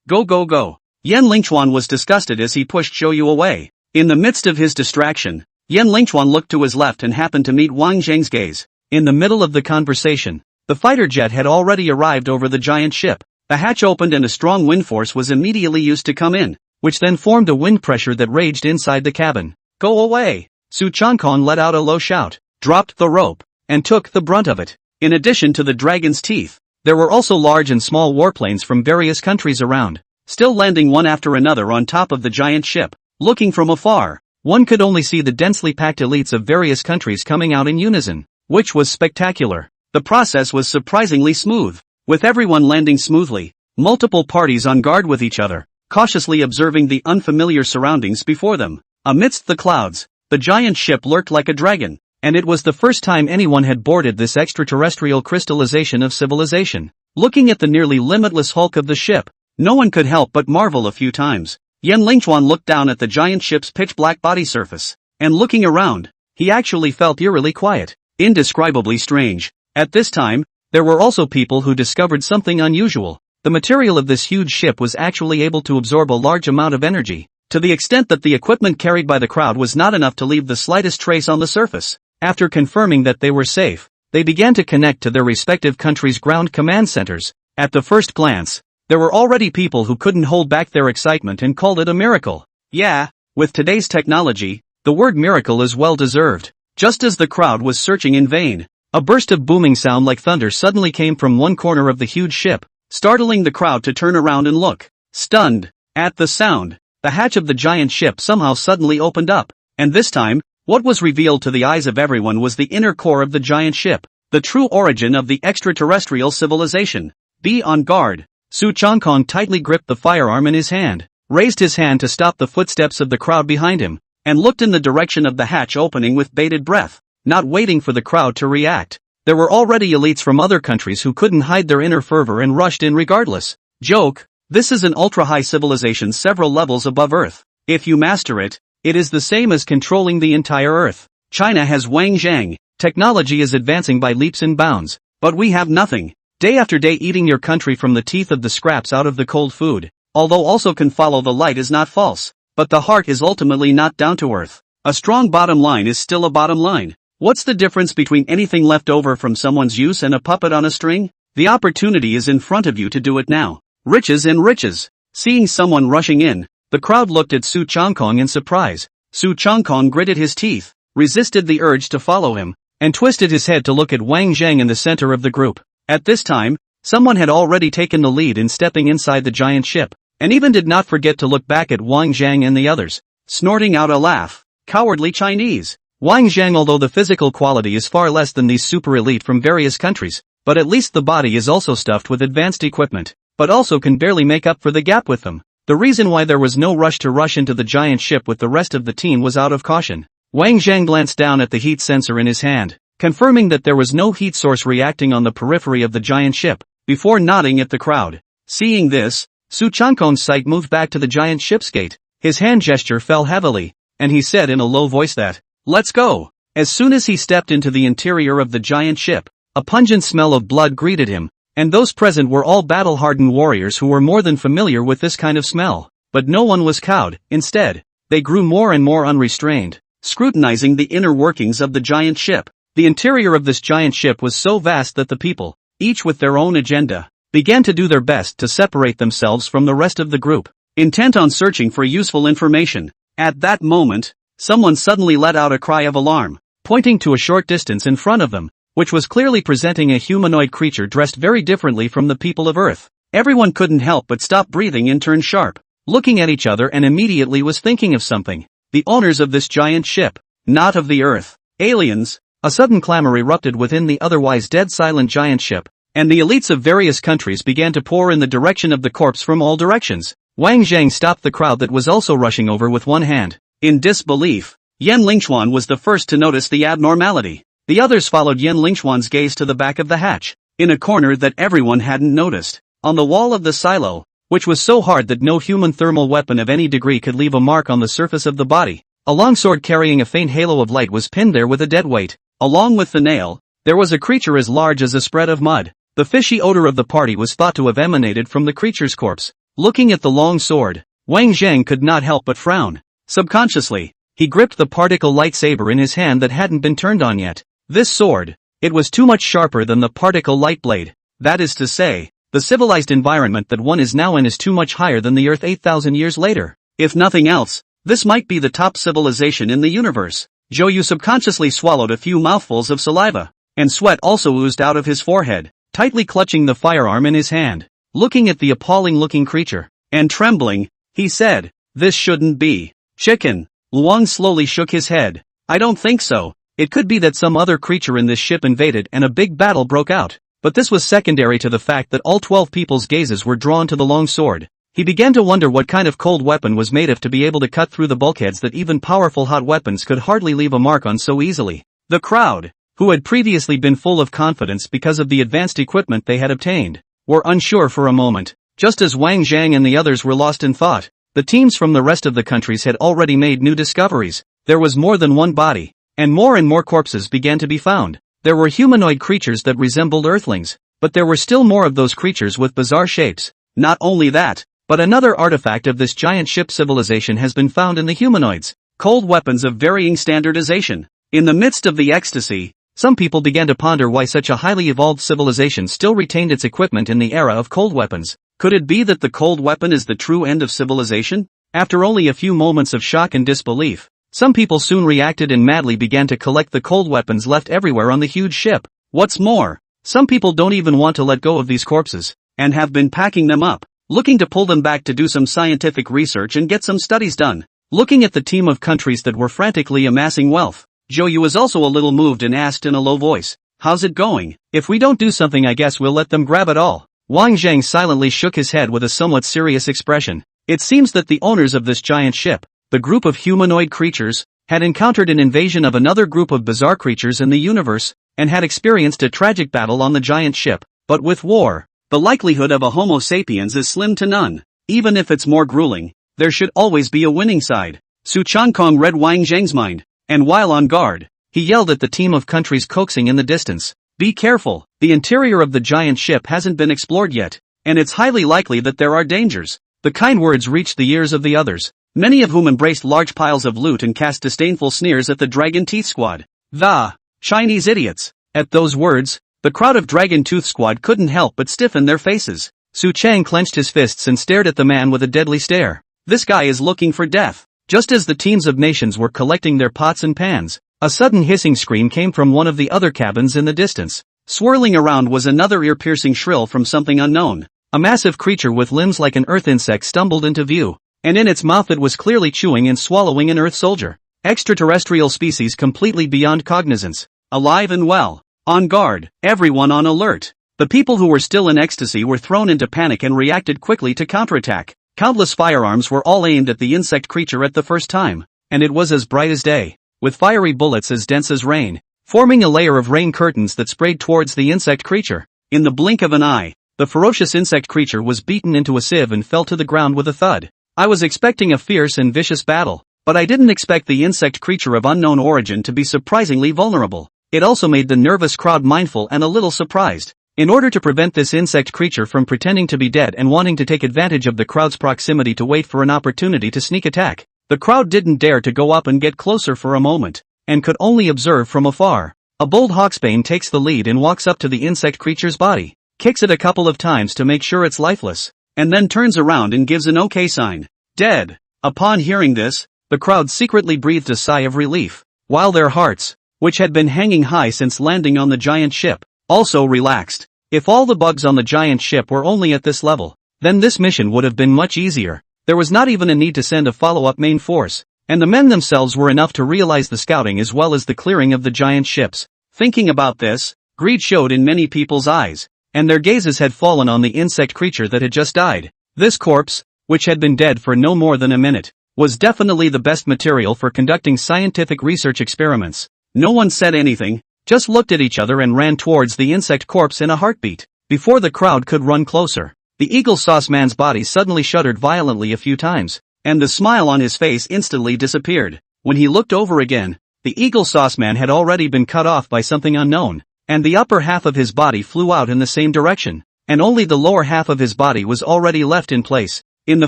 Go go go. Yan Lingchuan was disgusted as he pushed Zhou away. In the midst of his distraction, Yan Lingchuan looked to his left and happened to meet Wang Zhang's gaze. In the middle of the conversation, the fighter jet had already arrived over the giant ship. The hatch opened and a strong wind force was immediately used to come in, which then formed a wind pressure that raged inside the cabin. Go away! Su Changkong let out a low shout, dropped the rope, and took the brunt of it. In addition to the dragon's teeth, there were also large and small warplanes from various countries around, still landing one after another on top of the giant ship. Looking from afar, one could only see the densely packed elites of various countries coming out in unison, which was spectacular. The process was surprisingly smooth, with everyone landing smoothly, multiple parties on guard with each other, cautiously observing the unfamiliar surroundings before them. Amidst the clouds, the giant ship lurked like a dragon, and it was the first time anyone had boarded this extraterrestrial crystallization of civilization. Looking at the nearly limitless hulk of the ship, no one could help but marvel a few times. Yan Lingchuan looked down at the giant ship's pitch-black body surface, and looking around, he actually felt eerily quiet, indescribably strange. At this time, There were also people who discovered something unusual. The material of this huge ship was actually able to absorb a large amount of energy, to the extent that the equipment carried by the crowd was not enough to leave the slightest trace on the surface. After confirming that they were safe, they began to connect to their respective countries' ground command centers. At the first glance, there were already people who couldn't hold back their excitement and called it a miracle. Yeah, with today's technology, the word miracle is well deserved. Just as the crowd was searching in vain, a burst of booming sound like thunder suddenly came from one corner of the huge ship, startling the crowd to turn around and look. Stunned at the sound, the hatch of the giant ship somehow suddenly opened up, and this time, what was revealed to the eyes of everyone was the inner core of the giant ship, the true origin of the extraterrestrial civilization. Be on guard. Su Changkong tightly gripped the firearm in his hand, raised his hand to stop the footsteps of the crowd behind him, and looked in the direction of the hatch opening with bated breath, not waiting for the crowd to react. There were already elites from other countries who couldn't hide their inner fervor and rushed in regardless. Joke, this is an ultra-high civilization several levels above Earth. If you master it, it is the same as controlling the entire Earth. China has Wang Zhang, technology is advancing by leaps and bounds, but we have nothing. Day after day eating your country from the teeth of the scraps out of the cold food, although also can follow the light is not false, but the heart is ultimately not down to earth. A strong bottom line is still a bottom line. What's the difference between anything left over from someone's use and a puppet on a string? The opportunity is in front of you to do it now. Riches and riches. Seeing someone rushing in, the crowd looked at Su Changkong in surprise. Su Changkong gritted his teeth, resisted the urge to follow him, and twisted his head to look at Wang Zhang in the center of the group. At this time, someone had already taken the lead in stepping inside the giant ship, and even did not forget to look back at Wang Zhang and the others, snorting out a laugh. Cowardly Chinese. Wang Zhang, although the physical quality is far less than these super elite from various countries, but at least the body is also stuffed with advanced equipment, but also can barely make up for the gap with them. The reason why there was no rush to rush into the giant ship with the rest of the team was out of caution. Wang Zhang glanced down at the heat sensor in his hand, confirming that there was no heat source reacting on the periphery of the giant ship, before nodding at the crowd. Seeing this, Su Changkong's sight moved back to the giant ship's gate. His hand gesture fell heavily, and he said in a low voice that, "Let's go." As soon as he stepped into the interior of the giant ship, a pungent smell of blood greeted him, and those present were all battle-hardened warriors who were more than familiar with this kind of smell. But no one was cowed. Instead, they grew more and more unrestrained, scrutinizing the inner workings of the giant ship. The interior of this giant ship was so vast that the people, each with their own agenda, began to do their best to separate themselves from the rest of the group, intent on searching for useful information. At that moment, someone suddenly let out a cry of alarm, pointing to a short distance in front of them, which was clearly presenting a humanoid creature dressed very differently from the people of Earth. Everyone couldn't help but stop breathing and turn sharp, looking at each other, and immediately was thinking of something. The owners of this giant ship, not of the Earth. Aliens. A sudden clamor erupted within the otherwise dead silent giant ship, and the elites of various countries began to pour in the direction of the corpse from all directions. Wang Zhang stopped the crowd that was also rushing over with one hand. In disbelief, Yan Lingchuan was the first to notice the abnormality. The others followed Yan Lingchuan's gaze to the back of the hatch, in a corner that everyone hadn't noticed. On the wall of the silo, which was so hard that no human thermal weapon of any degree could leave a mark on the surface of the body, a long sword carrying a faint halo of light was pinned there with a dead weight. Along with the nail, there was a creature as large as a spread of mud. The fishy odor of the party was thought to have emanated from the creature's corpse. Looking at the long sword, Wang Zhang could not help but frown. Subconsciously, he gripped the particle lightsaber in his hand that hadn't been turned on yet. This sword, it was too much sharper than the particle light blade. That is to say, the civilized environment that one is now in is too much higher than the Earth 8,000 years later. If nothing else, this might be the top civilization in the universe. Zhou Yu subconsciously swallowed a few mouthfuls of saliva, and sweat also oozed out of his forehead, tightly clutching the firearm in his hand. Looking at the appalling-looking creature, and trembling, he said, "This shouldn't be. Chicken." Luang slowly shook his head. "I don't think so. It could be that some other creature in this ship invaded and a big battle broke out." But this was secondary to the fact that all 12 people's gazes were drawn to the long sword. He began to wonder what kind of cold weapon was made of to be able to cut through the bulkheads that even powerful hot weapons could hardly leave a mark on so easily. The crowd, who had previously been full of confidence because of the advanced equipment they had obtained, were unsure for a moment. Just as Wang Zhang and the others were lost in thought, the teams from the rest of the countries had already made new discoveries. There was more than one body, and more corpses began to be found. There were humanoid creatures that resembled Earthlings, but there were still more of those creatures with bizarre shapes. Not only that, but another artifact of this giant ship civilization has been found in the humanoids. Cold weapons of varying standardization. In the midst of the ecstasy, some people began to ponder why such a highly evolved civilization still retained its equipment in the era of cold weapons. Could it be that the cold weapon is the true end of civilization? After only a few moments of shock and disbelief, some people soon reacted and madly began to collect the cold weapons left everywhere on the huge ship. What's more, some people don't even want to let go of these corpses, and have been packing them up, looking to pull them back to do some scientific research and get some studies done. Looking at the team of countries that were frantically amassing wealth, Zhou was also a little moved and asked in a low voice, "How's it going? If we don't do something, I guess we'll let them grab it all." Wang Zheng silently shook his head with a somewhat serious expression. It seems that the owners of this giant ship, the group of humanoid creatures, had encountered an invasion of another group of bizarre creatures in the universe, and had experienced a tragic battle on the giant ship. But with war, the likelihood of a Homo sapiens is slim to none. Even if it's more grueling, there should always be a winning side. Su Changkong read Wang Zheng's mind, and while on guard, he yelled at the team of countries coaxing in the distance, "Be careful, the interior of the giant ship hasn't been explored yet, and it's highly likely that there are dangers." The kind words reached the ears of the others, many of whom embraced large piles of loot and cast disdainful sneers at the Dragon Teeth Squad. The Chinese idiots. At those words, the crowd of Dragon Tooth Squad couldn't help but stiffen their faces. Su Chang clenched his fists and stared at the man with a deadly stare. This guy is looking for death. Just as the teams of nations were collecting their pots and pans, a sudden hissing scream came from one of the other cabins in the distance. Swirling around was another ear-piercing shrill from something unknown. A massive creature with limbs like an earth insect stumbled into view, and in its mouth it was clearly chewing and swallowing an earth soldier. Extraterrestrial species completely beyond cognizance. Alive and well. On guard. Everyone on alert. The people who were still in ecstasy were thrown into panic and reacted quickly to counterattack. Countless firearms were all aimed at the insect creature at the first time, and it was as bright as day, with fiery bullets as dense as rain, forming a layer of rain curtains that sprayed towards the insect creature. In the blink of an eye, the ferocious insect creature was beaten into a sieve and fell to the ground with a thud. I was expecting a fierce and vicious battle, but I didn't expect the insect creature of unknown origin to be surprisingly vulnerable. It also made the nervous crowd mindful and a little surprised. In order to prevent this insect creature from pretending to be dead and wanting to take advantage of the crowd's proximity to wait for an opportunity to sneak attack, the crowd didn't dare to go up and get closer for a moment, and could only observe from afar. A bold hawksbane takes the lead and walks up to the insect creature's body, kicks it a couple of times to make sure it's lifeless, and then turns around and gives an OK sign. Dead. Upon hearing this, the crowd secretly breathed a sigh of relief, while their hearts, which had been hanging high since landing on the giant ship, also relaxed. If all the bugs on the giant ship were only at this level, then this mission would have been much easier. There was not even a need to send a follow-up main force, and the men themselves were enough to realize the scouting as well as the clearing of the giant ships. Thinking about this, greed showed in many people's eyes, and their gazes had fallen on the insect creature that had just died. This corpse, which had been dead for no more than a minute, was definitely the best material for conducting scientific research experiments. No one said anything, just looked at each other and ran towards the insect corpse in a heartbeat. Before the crowd could run closer, the eagle sauce man's body suddenly shuddered violently a few times, and the smile on his face instantly disappeared. When he looked over again, the eagle sauce man had already been cut off by something unknown, and the upper half of his body flew out in the same direction, and only the lower half of his body was already left in place. In the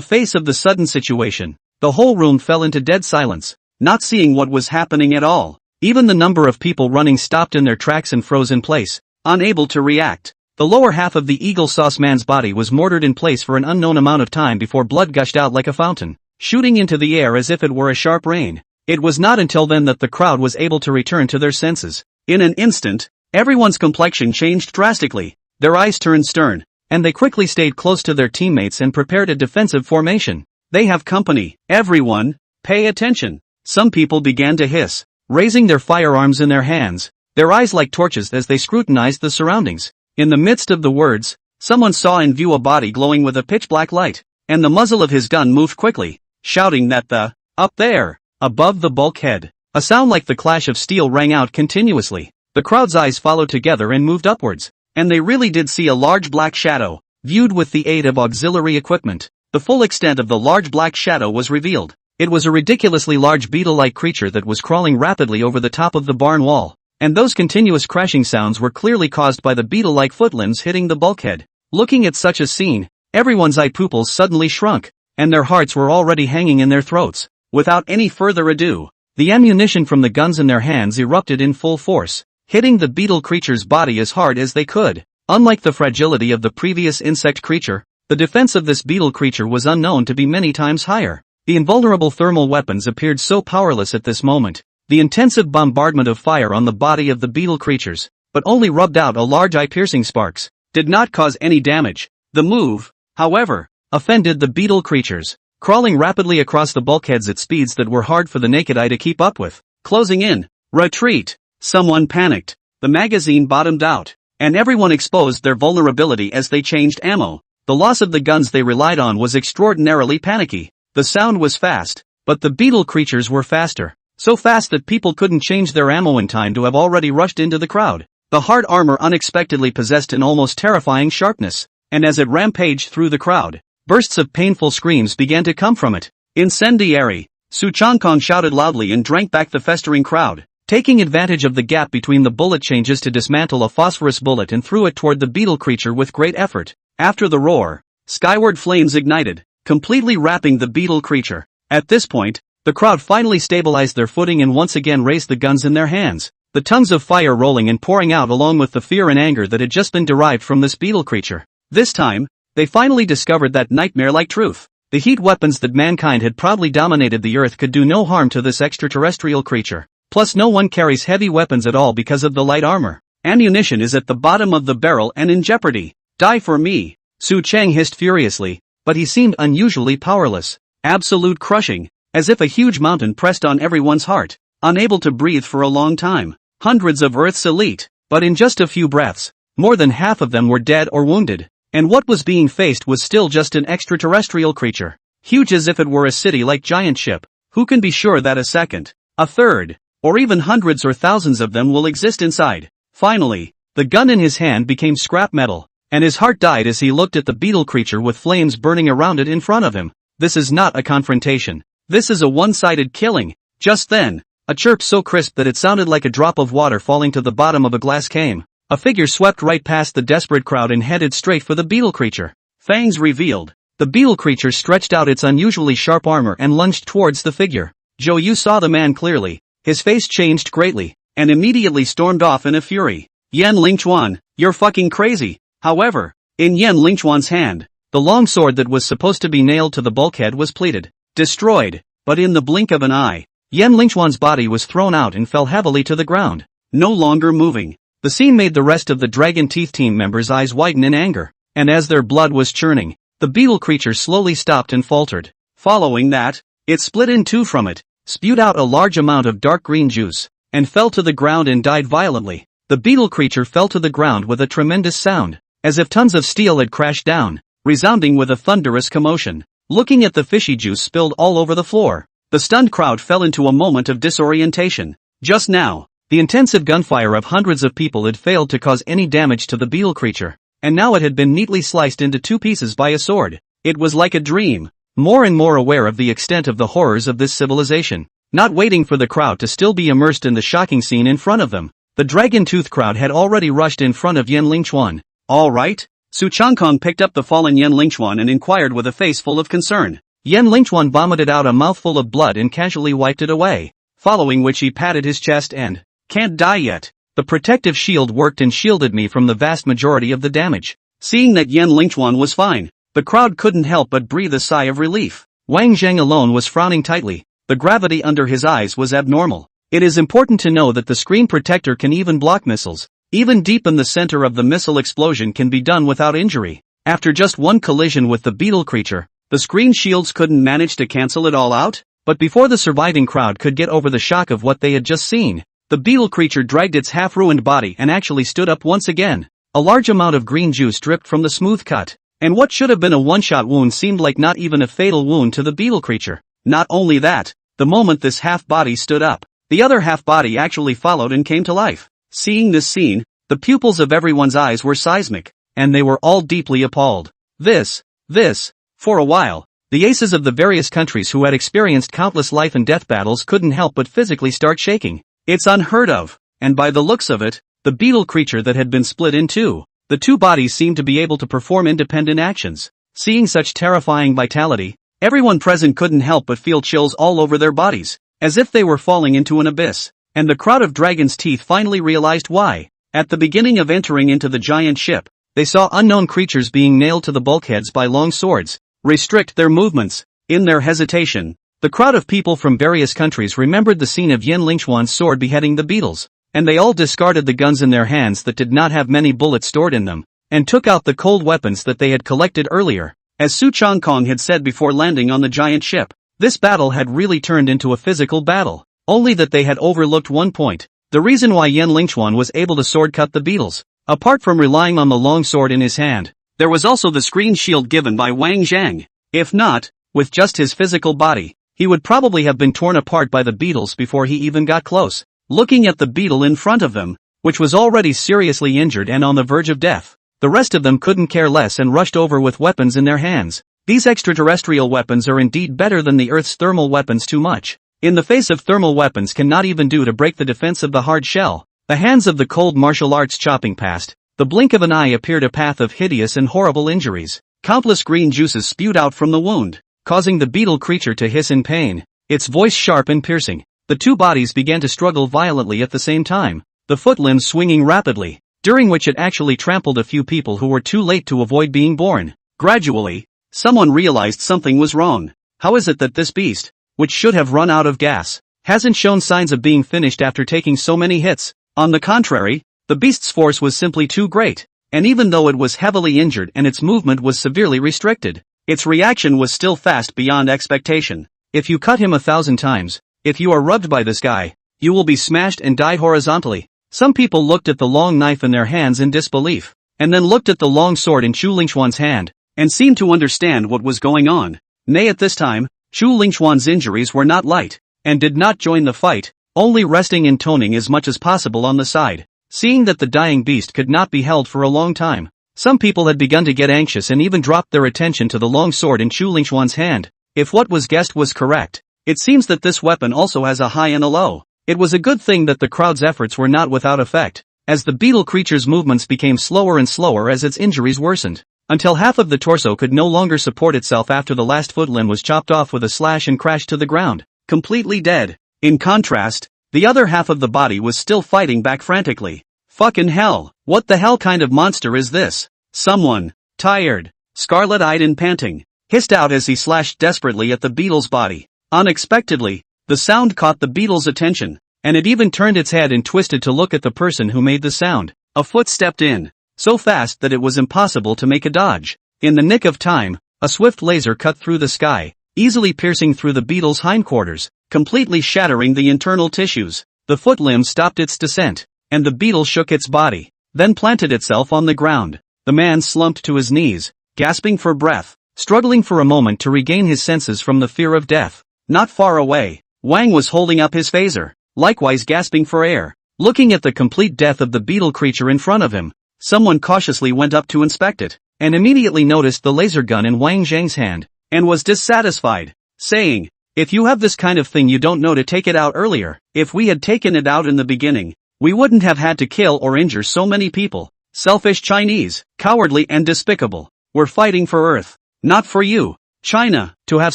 face of the sudden situation, the whole room fell into dead silence, not seeing what was happening at all. Even the number of people running stopped in their tracks and froze in place, unable to react. The lower half of the eagle sauce man's body was mortared in place for an unknown amount of time before blood gushed out like a fountain, shooting into the air as if it were a sharp rain. It was not until then that the crowd was able to return to their senses. In an instant, everyone's complexion changed drastically, their eyes turned stern, and they quickly stayed close to their teammates and prepared a defensive formation. They have company. Everyone, pay attention. Some people began to hiss, raising their firearms in their hands, their eyes like torches as they scrutinized the surroundings. In the midst of the words, someone saw in view a body glowing with a pitch-black light, and the muzzle of his gun moved quickly, shouting that up there, above the bulkhead, a sound like the clash of steel rang out continuously. The crowd's eyes followed together and moved upwards, and they really did see a large black shadow, viewed with the aid of auxiliary equipment. The full extent of the large black shadow was revealed. It was a ridiculously large beetle-like creature that was crawling rapidly over the top of the barn wall. and those continuous crashing sounds were clearly caused by the beetle-like footlimbs hitting the bulkhead. Looking at such a scene, everyone's eye pupils suddenly shrunk, and their hearts were already hanging in their throats. Without any further ado, the ammunition from the guns in their hands erupted in full force, hitting the beetle creature's body as hard as they could. Unlike the fragility of the previous insect creature, the defense of this beetle creature was unknown to be many times higher. The invulnerable thermal weapons appeared so powerless at this moment. The intensive bombardment of fire on the body of the beetle creatures, but only rubbed out a large eye-piercing sparks, did not cause any damage. The move, however, offended the beetle creatures, crawling rapidly across the bulkheads at speeds that were hard for the naked eye to keep up with. Closing in. Retreat. Someone panicked. The magazine bottomed out, and everyone exposed their vulnerability as they changed ammo. The loss of the guns they relied on was extraordinarily panicky. The sound was fast, but the beetle creatures were faster. So fast that people couldn't change their ammo in time to have already rushed into the crowd. The hard armor unexpectedly possessed an almost terrifying sharpness, and as it rampaged through the crowd, bursts of painful screams began to come from it. Incendiary! Su Changkong shouted loudly and drank back the festering crowd, taking advantage of the gap between the bullet changes to dismantle a phosphorus bullet and threw it toward the beetle creature with great effort. After the roar, skyward flames ignited, completely wrapping the beetle creature. At this point, the crowd finally stabilized their footing and once again raised the guns in their hands, the tongues of fire rolling and pouring out along with the fear and anger that had just been derived from this beetle creature. This time, they finally discovered that nightmare-like truth. The heat weapons that mankind had proudly dominated the earth could do no harm to this extraterrestrial creature. Plus no one carries heavy weapons at all because of the light armor. Ammunition is at the bottom of the barrel and in jeopardy. Die for me! Su Cheng hissed furiously, but he seemed unusually powerless. Absolute crushing. As if a huge mountain pressed on everyone's heart, unable to breathe for a long time. Hundreds of Earth's elite, but in just a few breaths, more than half of them were dead or wounded, and what was being faced was still just an extraterrestrial creature, huge as if it were a city-like giant ship. Who can be sure that a second, a third, or even hundreds or thousands of them will exist inside? Finally, the gun in his hand became scrap metal, and his heart died as he looked at the beetle creature with flames burning around it in front of him. This is not a confrontation. This is a one-sided killing. Just then, a chirp so crisp that it sounded like a drop of water falling to the bottom of a glass came. A figure swept right past the desperate crowd and headed straight for the beetle creature. Fangs revealed. The beetle creature stretched out its unusually sharp armor and lunged towards the figure. Zhou Yu saw the man clearly. His face changed greatly, and immediately stormed off in a fury. Yan Lingchuan, you're fucking crazy. However, in Yan Lingchuan's hand, the long sword that was supposed to be nailed to the bulkhead was pleated. Destroyed, but in the blink of an eye, Yan Lingchuan's body was thrown out and fell heavily to the ground, no longer moving. The scene made the rest of the Dragon Teeth team members' eyes widen in anger, and as their blood was churning, the beetle creature slowly stopped and faltered. Following that, it split in two from it, spewed out a large amount of dark green juice, and fell to the ground and died violently. The beetle creature fell to the ground with a tremendous sound, as if tons of steel had crashed down, resounding with a thunderous commotion. Looking at the fishy juice spilled all over the floor, the stunned crowd fell into a moment of disorientation. Just now, the intensive gunfire of hundreds of people had failed to cause any damage to the beetle creature, and now it had been neatly sliced into two pieces by a sword. It was like a dream. More and more aware of the extent of the horrors of this civilization, not waiting for the crowd to still be immersed in the shocking scene in front of them, the Dragon Tooth crowd had already rushed in front of Yan Lingchuan. All right? Su Changkong picked up the fallen Yan Lingchuan and inquired with a face full of concern. Yan Lingchuan vomited out a mouthful of blood and casually wiped it away, following which he patted his chest and, "Can't die yet. The protective shield worked and shielded me from the vast majority of the damage." Seeing that Yan Lingchuan was fine, the crowd couldn't help but breathe a sigh of relief. Wang Zheng alone was frowning tightly. The gravity under his eyes was abnormal. It is important to know that the screen protector can even block missiles. Even deep in the center of the missile explosion can be done without injury. After just one collision with the beetle creature, the screen shields couldn't manage to cancel it all out. But before the surviving crowd could get over the shock of what they had just seen, the beetle creature dragged its half-ruined body and actually stood up once again. A large amount of green juice dripped from the smooth cut, and what should have been a one-shot wound seemed like not even a fatal wound to the beetle creature. Not only that, the moment this half-body stood up, the other half-body actually followed and came to life. Seeing this scene, the pupils of everyone's eyes were seismic, and they were all deeply appalled. For a while, the aces of the various countries who had experienced countless life and death battles couldn't help but physically start shaking. It's unheard of. and by the looks of it, the beetle creature that had been split in two. The two bodies seemed to be able to perform independent actions. Seeing such terrifying vitality, everyone present couldn't help but feel chills all over their bodies, as if they were falling into an abyss. And the crowd of dragon's teeth finally realized why. At the beginning of entering into the giant ship, they saw unknown creatures being nailed to the bulkheads by long swords, restrict their movements. In their hesitation, the crowd of people from various countries remembered the scene of Yen Lingchuan's sword beheading the beetles, and they all discarded the guns in their hands that did not have many bullets stored in them, and took out the cold weapons that they had collected earlier. As Su Chongkong had said before landing on the giant ship, this battle had really turned into a physical battle, only that they had overlooked one point: the reason why Yen Lingchuan was able to sword cut the beetles. Apart from relying on the long sword in his hand, there was also the screen shield given by Wang Zhang. If not, with just his physical body, he would probably have been torn apart by the beetles before he even got close. Looking at the beetle in front of them, which was already seriously injured and on the verge of death, the rest of them couldn't care less and rushed over with weapons in their hands. These extraterrestrial weapons are indeed better than the Earth's thermal weapons too much. In the face of thermal weapons cannot even do to break the defense of the hard shell. The hands of the cold martial arts chopping past, the blink of an eye appeared a path of hideous and horrible injuries. Countless green juices spewed out from the wound, causing the beetle creature to hiss in pain, its voice sharp and piercing. The two bodies began to struggle violently at the same time, the foot limbs swinging rapidly, during which it actually trampled a few people who were too late to avoid being born. Gradually, someone realized something was wrong. How is it that this beast, which should have run out of gas, hasn't shown signs of being finished after taking so many hits? On the contrary, the beast's force was simply too great, and even though it was heavily injured and its movement was severely restricted, its reaction was still fast beyond expectation. If you cut him 1,000 times, if you are rubbed by this guy, you will be smashed and die horizontally. Some people looked at the long knife in their hands in disbelief, and then looked at the long sword in Chu Lingchuan's hand, and seemed to understand what was going on. Nay, at this time, Chu Lingchuan's injuries were not light, and did not join the fight, only resting and toning as much as possible on the side. Seeing that the dying beast could not be held for a long time, some people had begun to get anxious and even dropped their attention to the long sword in Chu Lingchuan's hand. If what was guessed was correct, it seems that this weapon also has a high and a low. It was a good thing that the crowd's efforts were not without effect, as the beetle creature's movements became slower and slower as its injuries worsened, until half of the torso could no longer support itself after the last foot limb was chopped off with a slash and crashed to the ground, completely dead. In contrast, the other half of the body was still fighting back frantically. Fucking hell, what the hell kind of monster is this? Someone, tired, scarlet-eyed and panting, hissed out as he slashed desperately at the beetle's body. Unexpectedly, the sound caught the beetle's attention, and it even turned its head and twisted to look at the person who made the sound. A foot stepped in, so fast that it was impossible to make a dodge. In the nick of time, a swift laser cut through the sky, easily piercing through the beetle's hindquarters, completely shattering the internal tissues. The foot limb stopped its descent, and the beetle shook its body, then planted itself on the ground. The man slumped to his knees, gasping for breath, struggling for a moment to regain his senses from the fear of death. Not far away, Wang was holding up his phaser, likewise gasping for air. Looking at the complete death of the beetle creature in front of him, someone cautiously went up to inspect it, and immediately noticed the laser gun in Wang Zhang's hand, and was dissatisfied, saying, "If you have this kind of thing, you don't know to take it out earlier. If we had taken it out in the beginning, we wouldn't have had to kill or injure so many people. Selfish Chinese, cowardly and despicable. We're fighting for Earth, not for you, China, to have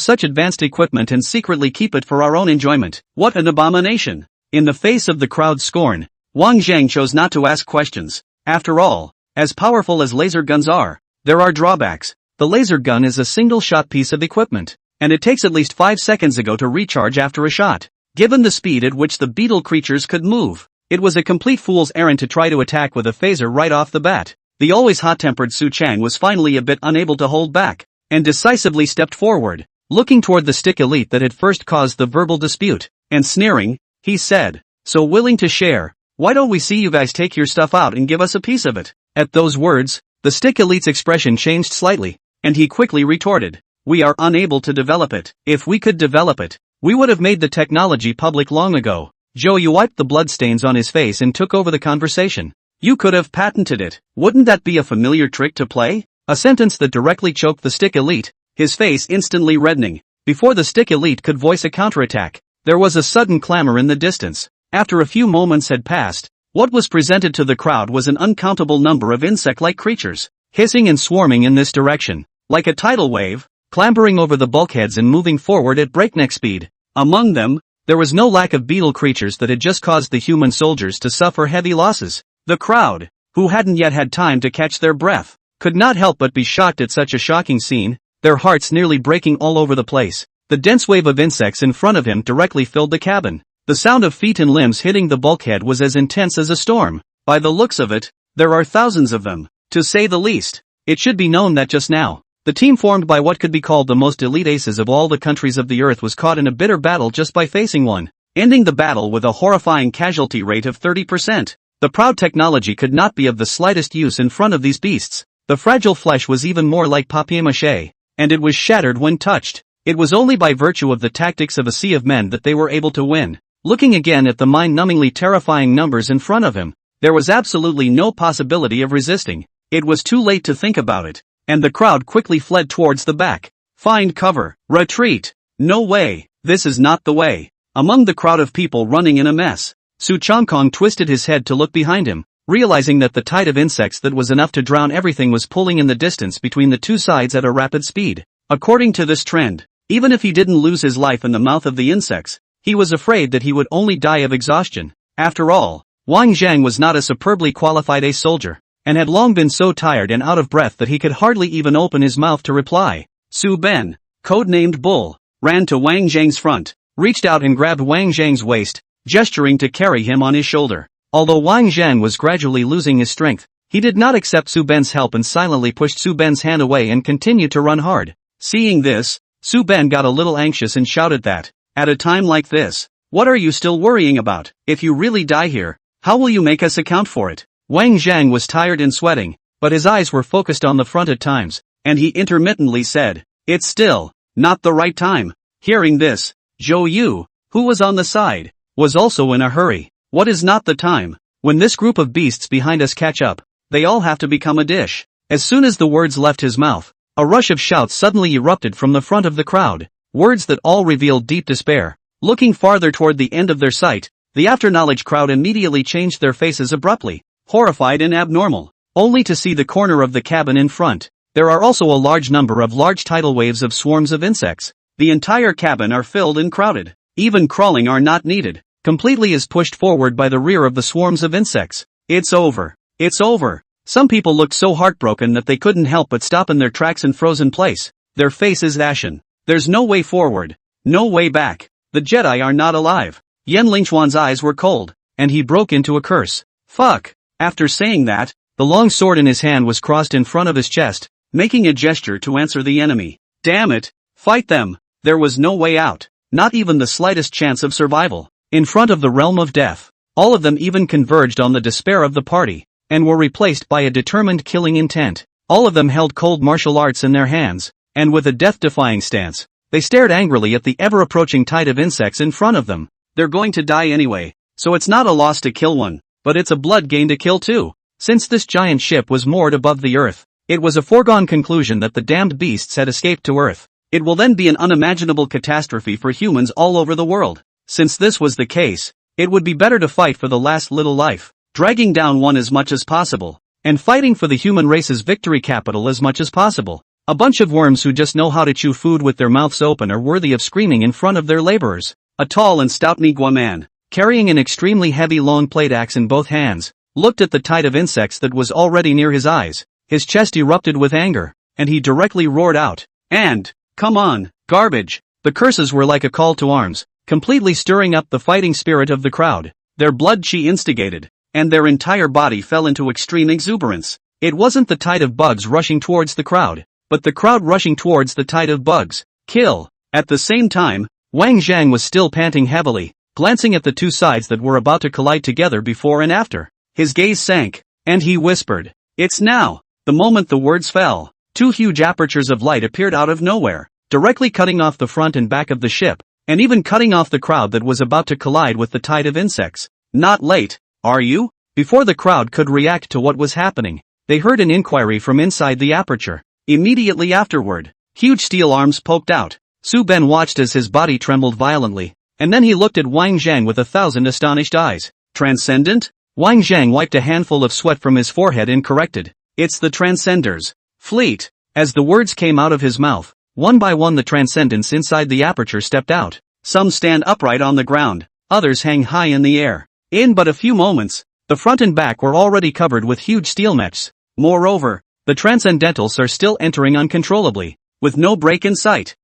such advanced equipment and secretly keep it for our own enjoyment. What an abomination." In the face of the crowd's scorn, Wang Zhang chose not to ask questions. After all, as powerful as laser guns are, there are drawbacks. The laser gun is a single-shot piece of equipment, and it takes at least 5 seconds ago to recharge after a shot. Given the speed at which the beetle creatures could move, it was a complete fool's errand to try to attack with a phaser right off the bat. The always hot-tempered Su Chang was finally a bit unable to hold back, and decisively stepped forward, looking toward the stick elite that had first caused the verbal dispute, and sneering, he said, "So willing to share, why don't we see you guys take your stuff out and give us a piece of it?" At those words, the stick elite's expression changed slightly, and he quickly retorted, "We are unable to develop it. If we could develop it, we would have made the technology public long ago." Zhou wiped the bloodstains on his face and took over the conversation. "You could have patented it. Wouldn't that be a familiar trick to play?" A sentence that directly choked the stick elite, his face instantly reddening. Before the stick elite could voice a counterattack, there was a sudden clamor in the distance. After a few moments had passed, What was presented to the crowd was an uncountable number of insect-like creatures, hissing and swarming in this direction, like a tidal wave, clambering over the bulkheads and moving forward at breakneck speed. Among them, there was no lack of beetle creatures that had just caused the human soldiers to suffer heavy losses. The crowd, who hadn't yet had time to catch their breath, could not help but be shocked at such a shocking scene, their hearts nearly breaking all over the place. The dense wave of insects in front of him directly filled the cabin. The sound of feet and limbs hitting the bulkhead was as intense as a storm. By the looks of it, there are thousands of them, to say the least. It should be known that just now, the team formed by what could be called the most elite aces of all the countries of the earth was caught in a bitter battle just by facing one, ending the battle with a horrifying casualty rate of 30%. The proud technology could not be of the slightest use in front of these beasts. The fragile flesh was even more like papier-mâché, and it was shattered when touched. It was only by virtue of the tactics of a sea of men that they were able to win. Looking again at the mind-numbingly terrifying numbers in front of him, there was absolutely no possibility of resisting. It was too late to think about it, and the crowd quickly fled towards the back. Find cover. Retreat. No way. This is not the way. Among the crowd of people running in a mess, Su Chongkong twisted his head to look behind him, realizing that the tide of insects that was enough to drown everything was pulling in the distance between the two sides at a rapid speed. According to this trend, even if he didn't lose his life in the mouth of the insects, he was afraid that he would only die of exhaustion. After all, Wang Zhang was not a superbly qualified ace soldier, and had long been so tired and out of breath that he could hardly even open his mouth to reply. Su Ben, codenamed Bull, ran to Wang Zhang's front, reached out and grabbed Wang Zhang's waist, gesturing to carry him on his shoulder. Although Wang Zhang was gradually losing his strength, he did not accept Su Ben's help and silently pushed Su Ben's hand away and continued to run hard. Seeing this, Su Ben got a little anxious and shouted that, at a time like this, what are you still worrying about? If you really die here, how will you make us account for it? Wang Zhang was tired and sweating, but his eyes were focused on the front at times, and he intermittently said, it's still not the right time. Hearing this, Zhou Yu, who was on the side, was also in a hurry. What is not the time? When this group of beasts behind us catch up, they all have to become a dish. As soon as the words left his mouth, a rush of shouts suddenly erupted from the front of the crowd, words that all revealed deep despair. Looking farther toward the end of their sight, the after-knowledge crowd immediately changed their faces abruptly, horrified and abnormal, only to see the corner of the cabin in front. There are also a large number of large tidal waves of swarms of insects. The entire cabin are filled and crowded. Even crawling are not needed. Completely is pushed forward by the rear of the swarms of insects. It's over. It's over. Some people looked so heartbroken that they couldn't help but stop in their tracks and froze in place. Their faces ashen. There's no way forward. No way back. The Jedi are not alive. Yan Lingchuan's eyes were cold, and he broke into a curse. Fuck. After saying that, the long sword in his hand was crossed in front of his chest, making a gesture to answer the enemy. Damn it. Fight them. There was no way out. Not even the slightest chance of survival. In front of the realm of death, all of them even converged on the despair of the party, and were replaced by a determined killing intent. All of them held cold martial arts in their hands, and with a death-defying stance, they stared angrily at the ever-approaching tide of insects in front of them. They're going to die anyway, so it's not a loss to kill one, but it's a blood gain to kill two. Since this giant ship was moored above the earth, it was a foregone conclusion that the damned beasts had escaped to earth. It will then be an unimaginable catastrophe for humans all over the world. Since this was the case, it would be better to fight for the last little life, dragging down one as much as possible, and fighting for the human race's victory capital as much as possible. A bunch of worms who just know how to chew food with their mouths open are worthy of screaming in front of their laborers. A tall and stout Nigua man, carrying an extremely heavy long plate axe in both hands, looked at the tide of insects that was already near his eyes. His chest erupted with anger, and he directly roared out, "And, come on, garbage!" The curses were like a call to arms, completely stirring up the fighting spirit of the crowd. Their blood chi instigated, and their entire body fell into extreme exuberance. It wasn't the tide of bugs rushing towards the crowd, but the crowd rushing towards the tide of bugs. Kill! At the same time, Wang Zhang was still panting heavily, glancing at the two sides that were about to collide together before and after. His gaze sank, and he whispered, "It's now!" The moment the words fell, two huge apertures of light appeared out of nowhere, directly cutting off the front and back of the ship, and even cutting off the crowd that was about to collide with the tide of insects. "Not late, are you?" Before the crowd could react to what was happening, they heard an inquiry from inside the aperture. Immediately afterward, huge steel arms poked out. Su Ben watched as his body trembled violently, and then he looked at Wang Zhang with 1,000 astonished eyes. Transcendent? Wang Zhang wiped a handful of sweat from his forehead and corrected. It's the Transcenders. Fleet. As the words came out of his mouth, one by one the Transcendents inside the aperture stepped out. Some stand upright on the ground, others hang high in the air. In but a few moments, the front and back were already covered with huge steel mechs. Moreover, the Transcendentals are still entering uncontrollably, with no break in sight.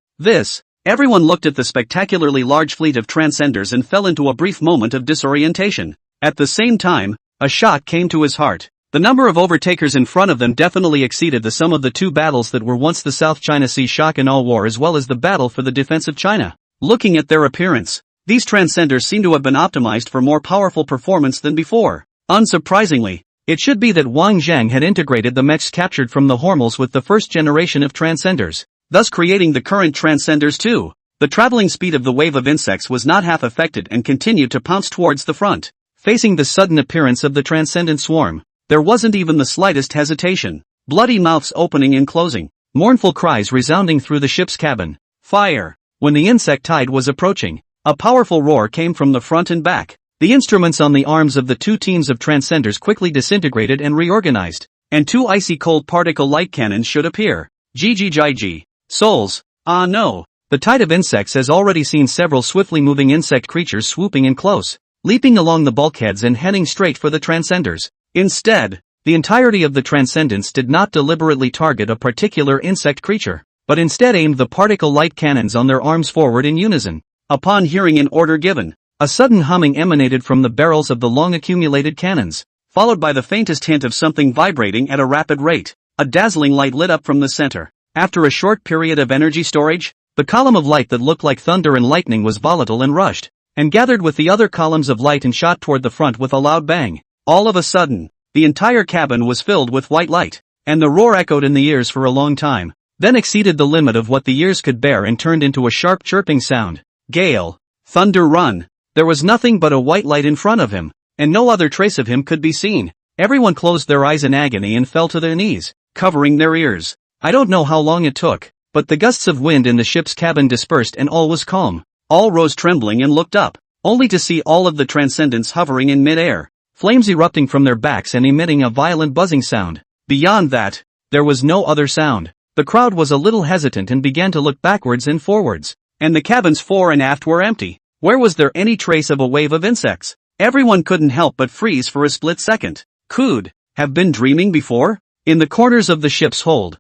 Everyone looked at the spectacularly large fleet of Transcenders and fell into a brief moment of disorientation. At the same time, a shot came to his heart. The number of overtakers in front of them definitely exceeded the sum of the two battles that were once the South China Sea shock and awe war as well as the battle for the defense of China. Looking at their appearance, these Transcenders seem to have been optimized for more powerful performance than before. Unsurprisingly, it should be that Wang Zhang had integrated the mechs captured from the Hormels with the first generation of Transcenders, thus creating the current Transcenders too. The traveling speed of the wave of insects was not half affected and continued to pounce towards the front. Facing the sudden appearance of the Transcendent swarm, there wasn't even the slightest hesitation. Bloody mouths opening and closing, mournful cries resounding through the ship's cabin. Fire! When the insect tide was approaching, a powerful roar came from the front and back. The instruments on the arms of the two teams of Transcenders quickly disintegrated and reorganized, and two icy cold particle light cannons should appear. GG. Souls. Ah no. The tide of insects has already seen several swiftly moving insect creatures swooping in close, leaping along the bulkheads and heading straight for the Transcenders. Instead, the entirety of the Transcendents did not deliberately target a particular insect creature, but instead aimed the particle light cannons on their arms forward in unison. Upon hearing an order given, a sudden humming emanated from the barrels of the long-accumulated cannons, followed by the faintest hint of something vibrating at a rapid rate. A dazzling light lit up from the center. After a short period of energy storage, the column of light that looked like thunder and lightning was volatile and rushed, and gathered with the other columns of light and shot toward the front with a loud bang. All of a sudden, the entire cabin was filled with white light, and the roar echoed in the ears for a long time, then exceeded the limit of what the ears could bear and turned into a sharp chirping sound. Gale. Thunder run. There was nothing but a white light in front of him, and no other trace of him could be seen. Everyone closed their eyes in agony and fell to their knees, covering their ears. I don't know how long it took, but the gusts of wind in the ship's cabin dispersed and all was calm. All rose trembling and looked up, only to see all of the Transcendents hovering in mid-air, flames erupting from their backs and emitting a violent buzzing sound. Beyond that, there was no other sound. The crowd was a little hesitant and began to look backwards and forwards, and the cabins fore and aft were empty. Where was there any trace of a wave of insects? Everyone couldn't help but freeze for a split second. Could have been dreaming before? In the corners of the ship's hold,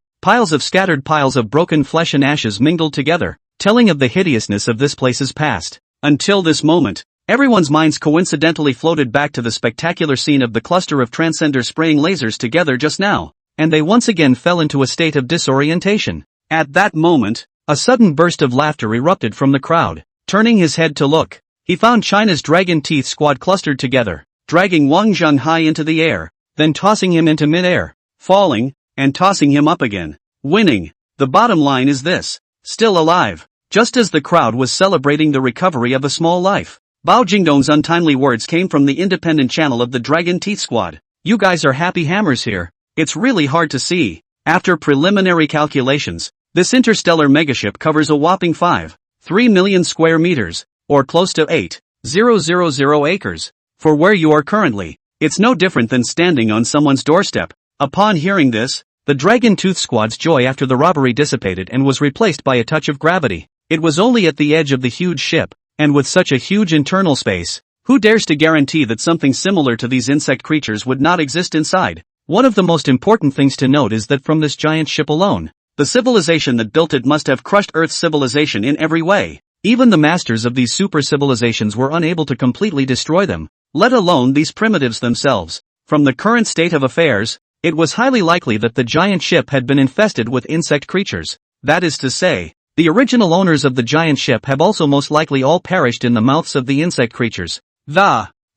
scattered piles of broken flesh and ashes mingled together, telling of the hideousness of this place's past. Until this moment, everyone's minds coincidentally floated back to the spectacular scene of the cluster of Transcenders spraying lasers together just now, and they once again fell into a state of disorientation. At that moment, a sudden burst of laughter erupted from the crowd. Turning his head to look, he found China's Dragon Teeth squad clustered together, dragging Wang Zhang high into the air, then tossing him into mid-air, falling, and tossing him up again. Winning. The bottom line is this: still alive. Just as the crowd was celebrating the recovery of a small life, Bao Jingdong's untimely words came from the independent channel of the Dragon Teeth squad. You guys are happy hammers here. It's really hard to see. After preliminary calculations, this interstellar megaship covers a whopping 5.3 million square meters, or close to 8,000 acres. For where you are currently, it's no different than standing on someone's doorstep. Upon hearing this, the Dragon Tooth squad's joy after the robbery dissipated and was replaced by a touch of gravity. It was only at the edge of the huge ship, and with such a huge internal space, who dares to guarantee that something similar to these insect creatures would not exist inside? One of the most important things to note is that from this giant ship alone, the civilization that built it must have crushed Earth's civilization in every way. Even the masters of these super civilizations were unable to completely destroy them, let alone these primitives themselves. From the current state of affairs, it was highly likely that the giant ship had been infested with insect creatures. That is to say, the original owners of the giant ship have also most likely all perished in the mouths of the insect creatures.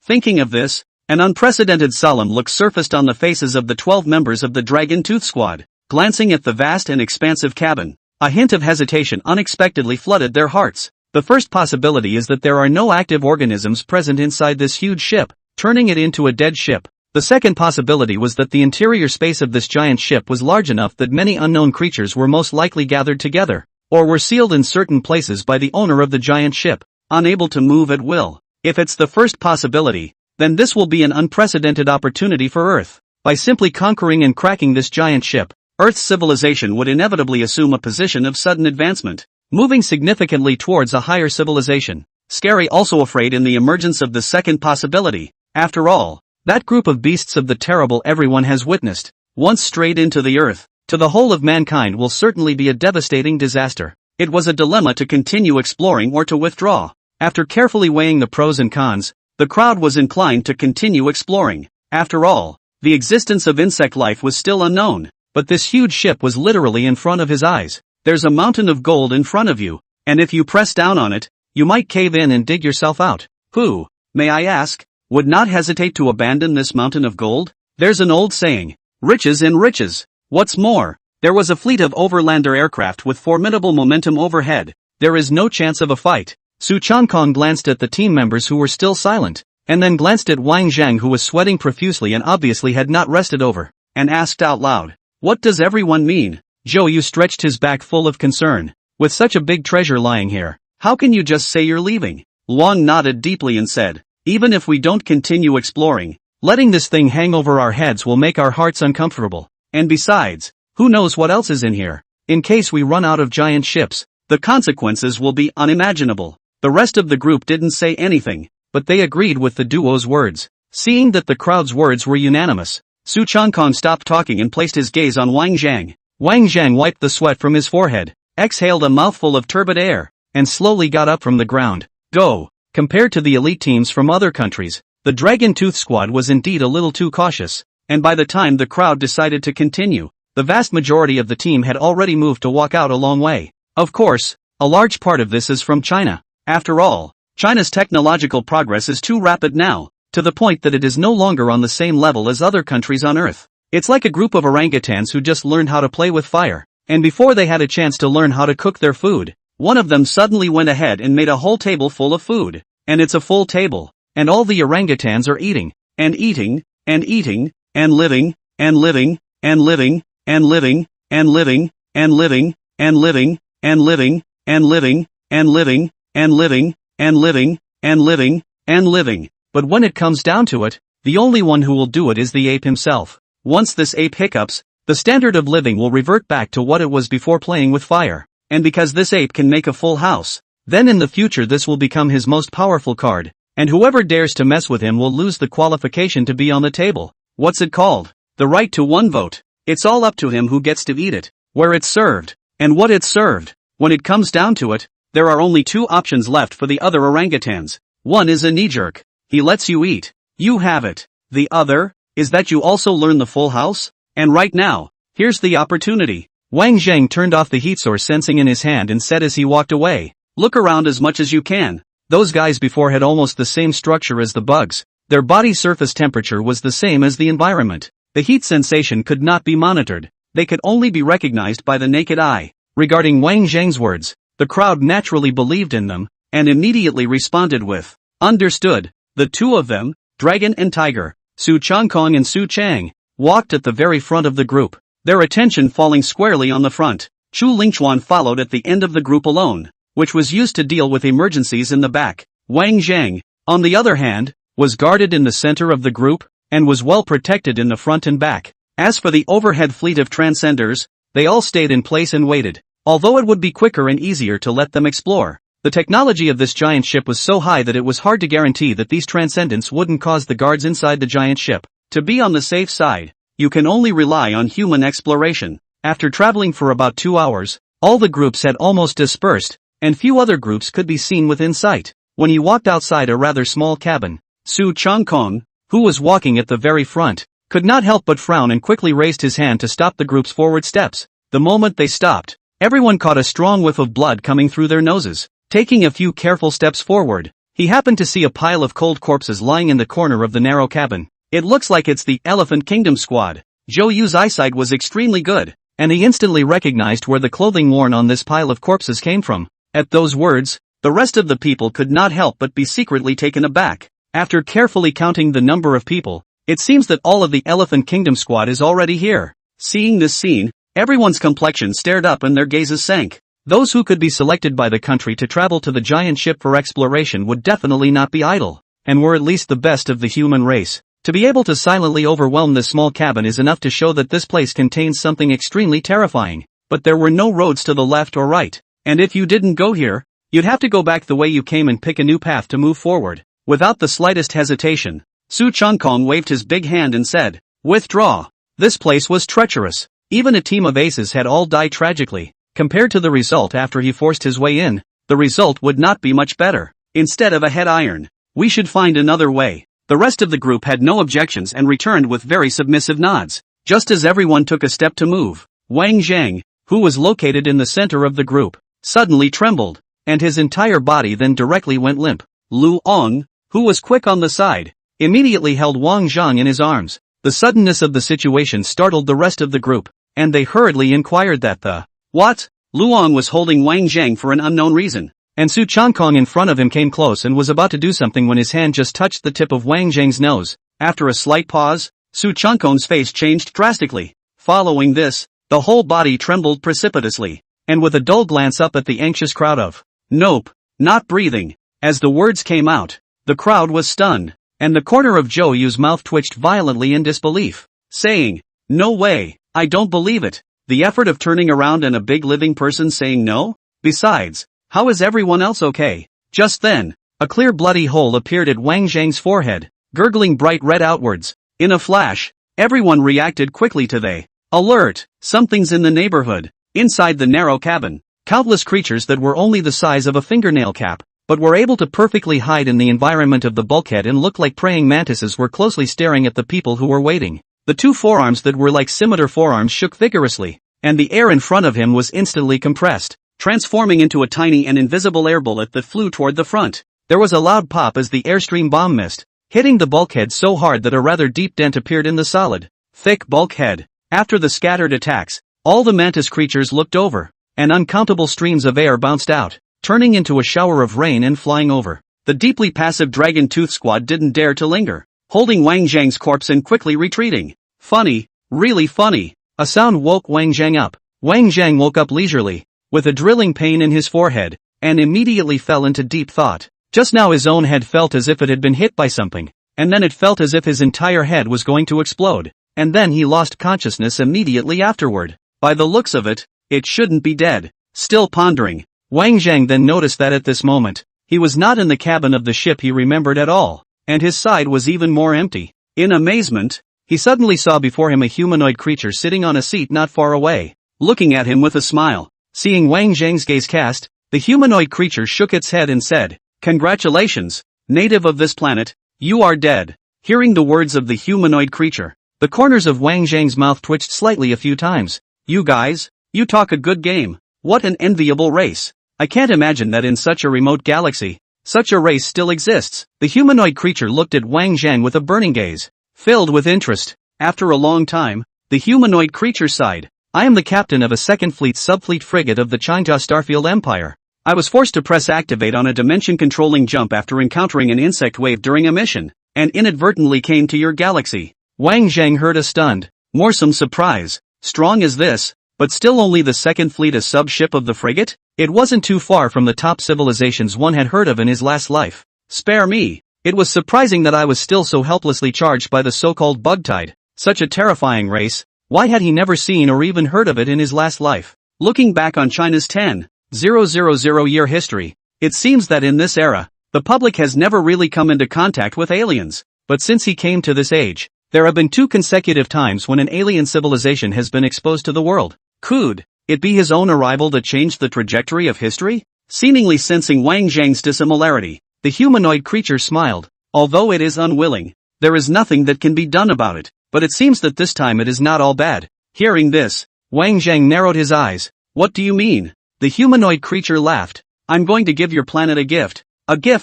Thinking of this, an unprecedented solemn look surfaced on the faces of the 12 members of the Dragon Tooth squad. Glancing at the vast and expansive cabin, a hint of hesitation unexpectedly flooded their hearts. The first possibility is that there are no active organisms present inside this huge ship, turning it into a dead ship. The second possibility was that the interior space of this giant ship was large enough that many unknown creatures were most likely gathered together, or were sealed in certain places by the owner of the giant ship, unable to move at will. If it's the first possibility, then this will be an unprecedented opportunity for Earth. By simply conquering and cracking this giant ship, Earth's civilization would inevitably assume a position of sudden advancement, moving significantly towards a higher civilization. Scary, also afraid in the emergence of the second possibility. After all, that group of beasts of the terrible everyone has witnessed, once strayed into the Earth, to the whole of mankind will certainly be a devastating disaster. It was a dilemma to continue exploring or to withdraw. After carefully weighing the pros and cons, the crowd was inclined to continue exploring. After all, the existence of insect life was still unknown, but this huge ship was literally in front of his eyes. There's a mountain of gold in front of you, and if you press down on it, you might cave in and dig yourself out. Who, may I ask, would not hesitate to abandon this mountain of gold? There's an old saying, riches in riches. What's more, there was a fleet of overlander aircraft with formidable momentum overhead. There is no chance of a fight. Su Changkong glanced at the team members who were still silent, and then glanced at Wang Zhang, who was sweating profusely and obviously had not rested over, and asked out loud, "What does everyone mean?" Zhou Yu stretched his back full of concern. With such a big treasure lying here, how can you just say you're leaving? Luang nodded deeply and said, "Even if we don't continue exploring, letting this thing hang over our heads will make our hearts uncomfortable. And besides, who knows what else is in here? In case we run out of giant ships, the consequences will be unimaginable." The rest of the group didn't say anything, but they agreed with the duo's words. Seeing that the crowd's words were unanimous, Su Changkong stopped talking and placed his gaze on Wang Zhang. Wang Zhang wiped the sweat from his forehead, exhaled a mouthful of turbid air, and slowly got up from the ground. Go! Compared to the elite teams from other countries, the Dragon Tooth Squad was indeed a little too cautious, and by the time the crowd decided to continue, the vast majority of the team had already moved to walk out a long way. Of course, a large part of this is from China. After all, China's technological progress is too rapid now, to the point that it is no longer on the same level as other countries on Earth. It's like a group of orangutans who just learned how to play with fire, and before they had a chance to learn how to cook their food, one of them suddenly went ahead and made a whole table full of food. And it's a full table, and all the orangutans are eating, and eating, and eating, and living, and living, and living, and living, and living, and living, and living, and living, and living, and living, and living, and living, and living, and living. But when it comes down to it, the only one who will do it is the ape himself. Once this ape hiccups, the standard of living will revert back to what it was before playing with fire. And because this ape can make a full house, then in the future this will become his most powerful card, and whoever dares to mess with him will lose the qualification to be on the table. What's it called? The right to one vote. It's all up to him who gets to eat it, where it's served, and what it's served. When it comes down to it, there are only two options left for the other orangutans. One is a knee-jerk. He lets you eat. You have it. The other is that you also learn the full house. And right now, here's the opportunity. Wang Zhang turned off the heat source sensing in his hand and said as he walked away, "Look around as much as you can." Those guys before had almost the same structure as the bugs. Their body surface temperature was the same as the environment. The heat sensation could not be monitored. They could only be recognized by the naked eye. Regarding Wang Zhang's words, the crowd naturally believed in them, and immediately responded with, "Understood." The two of them, Dragon and Tiger, Su Changkong and Su Chang, walked at the very front of the group, their attention falling squarely on the front. Chu Lingchuan followed at the end of the group alone, which was used to deal with emergencies in the back. Wang Zhang, on the other hand, was guarded in the center of the group, and was well protected in the front and back. As for the overhead fleet of transcenders, they all stayed in place and waited. Although it would be quicker and easier to let them explore, the technology of this giant ship was so high that it was hard to guarantee that these transcendents wouldn't cause the guards inside the giant ship. To be on the safe side, you can only rely on human exploration. After traveling for about 2 hours, all the groups had almost dispersed, and few other groups could be seen within sight. When he walked outside a rather small cabin, Su Changkong, who was walking at the very front, could not help but frown and quickly raised his hand to stop the group's forward steps. The moment they stopped, everyone caught a strong whiff of blood coming through their noses. Taking a few careful steps forward, he happened to see a pile of cold corpses lying in the corner of the narrow cabin. It looks like it's the Elephant Kingdom squad. Zhou Yu's eyesight was extremely good, and he instantly recognized where the clothing worn on this pile of corpses came from. At those words, the rest of the people could not help but be secretly taken aback. After carefully counting the number of people, it seems that all of the Elephant Kingdom squad is already here. Seeing this scene, everyone's complexion stared up and their gazes sank. Those who could be selected by the country to travel to the giant ship for exploration would definitely not be idle. and were at least the best of the human race. To be able to silently overwhelm this small cabin is enough to show that this place contains something extremely terrifying. But there were no roads to the left or right, and if you didn't go here, you'd have to go back the way you came and pick a new path to move forward. Without the slightest hesitation, Su Changkong waved his big hand and said, "Withdraw." This place was treacherous. Even a team of aces had all died tragically. Compared to the result after he forced his way in, the result would not be much better. Instead of a head iron, we should find another way. The rest of the group had no objections and returned with very submissive nods. Just as everyone took a step to move, Wang Zhang, who was located in the center of the group, suddenly trembled, and his entire body then directly went limp. Lu Ong, who was quick on the side, immediately held Wang Zhang in his arms. The suddenness of the situation startled the rest of the group, and they hurriedly inquired that the what? Luong was holding Wang Zhang for an unknown reason, and Su Changkong in front of him came close and was about to do something when his hand just touched the tip of Wang Zhang's nose. After a slight pause, Su Changkong's face changed drastically. Following this, the whole body trembled precipitously, and with a dull glance up at the anxious crowd of "Nope, not breathing." As the words came out, the crowd was stunned, and the corner of Zhou Yu's mouth twitched violently in disbelief, saying, "No way, I don't believe it." The effort of turning around and a big living person saying no? Besides, how is everyone else okay? Just then, a clear bloody hole appeared at Wang Zhang's forehead, gurgling bright red outwards. In a flash, everyone reacted quickly to the alert, something's in the neighborhood. Inside the narrow cabin, countless creatures that were only the size of a fingernail cap, but were able to perfectly hide in the environment of the bulkhead and look like praying mantises were closely staring at the people who were waiting. The two forearms that were like scimitar forearms shook vigorously, and the air in front of him was instantly compressed, transforming into a tiny and invisible air bullet that flew toward the front. There was a loud pop as the airstream bomb missed, hitting the bulkhead so hard that a rather deep dent appeared in the solid, thick bulkhead. After the scattered attacks, all the mantis creatures looked over, and uncountable streams of air bounced out, turning into a shower of rain and flying over. The deeply passive Dragon Tooth Squad didn't dare to linger, holding Wang Zhang's corpse and quickly retreating. Funny, really funny. A sound woke Wang Zhang up. Wang Zhang woke up leisurely, with a drilling pain in his forehead, and immediately fell into deep thought. Just now his own head felt as if it had been hit by something, and then it felt as if his entire head was going to explode, and then he lost consciousness immediately afterward. By the looks of it, it shouldn't be dead. Still pondering, Wang Zhang then noticed that at this moment, he was not in the cabin of the ship he remembered at all, and his side was even more empty. In amazement, he suddenly saw before him a humanoid creature sitting on a seat not far away, looking at him with a smile. Seeing Wang Zhang's gaze cast, the humanoid creature shook its head and said, "Congratulations, native of this planet, you are dead." Hearing the words of the humanoid creature, the corners of Wang Zhang's mouth twitched slightly a few times. "You guys, you talk a good game. What an enviable race. I can't imagine that in such a remote galaxy, such a race still exists." The humanoid creature looked at Wang Zhang with a burning gaze, filled with interest. After a long time, the humanoid creature sighed. "I am the captain of a second fleet subfleet frigate of the Changjia Starfield Empire. I was forced to press activate on a dimension-controlling jump after encountering an insect wave during a mission, and inadvertently came to your galaxy." Wang Zhang heard a stunned, morsome surprise. Strong as this, but still only the second fleet, a sub-ship of the frigate? It wasn't too far from the top civilizations one had heard of in his last life. Spare me. It was surprising that I was still so helplessly charged by the so-called bug tide. Such a terrifying race. Why had he never seen or even heard of it in his last life? Looking back on China's 10,000 year history, it seems that in this era, the public has never really come into contact with aliens. But since he came to this age, there have been 2 consecutive times when an alien civilization has been exposed to the world. Could it be his own arrival that changed the trajectory of history? Seemingly sensing Wang Zhang's dissimilarity, the humanoid creature smiled. Although it is unwilling, there is nothing that can be done about it, but it seems that this time it is not all bad. Hearing this, Wang Zhang narrowed his eyes. "What do you mean?" The humanoid creature laughed. "I'm going to give your planet a gift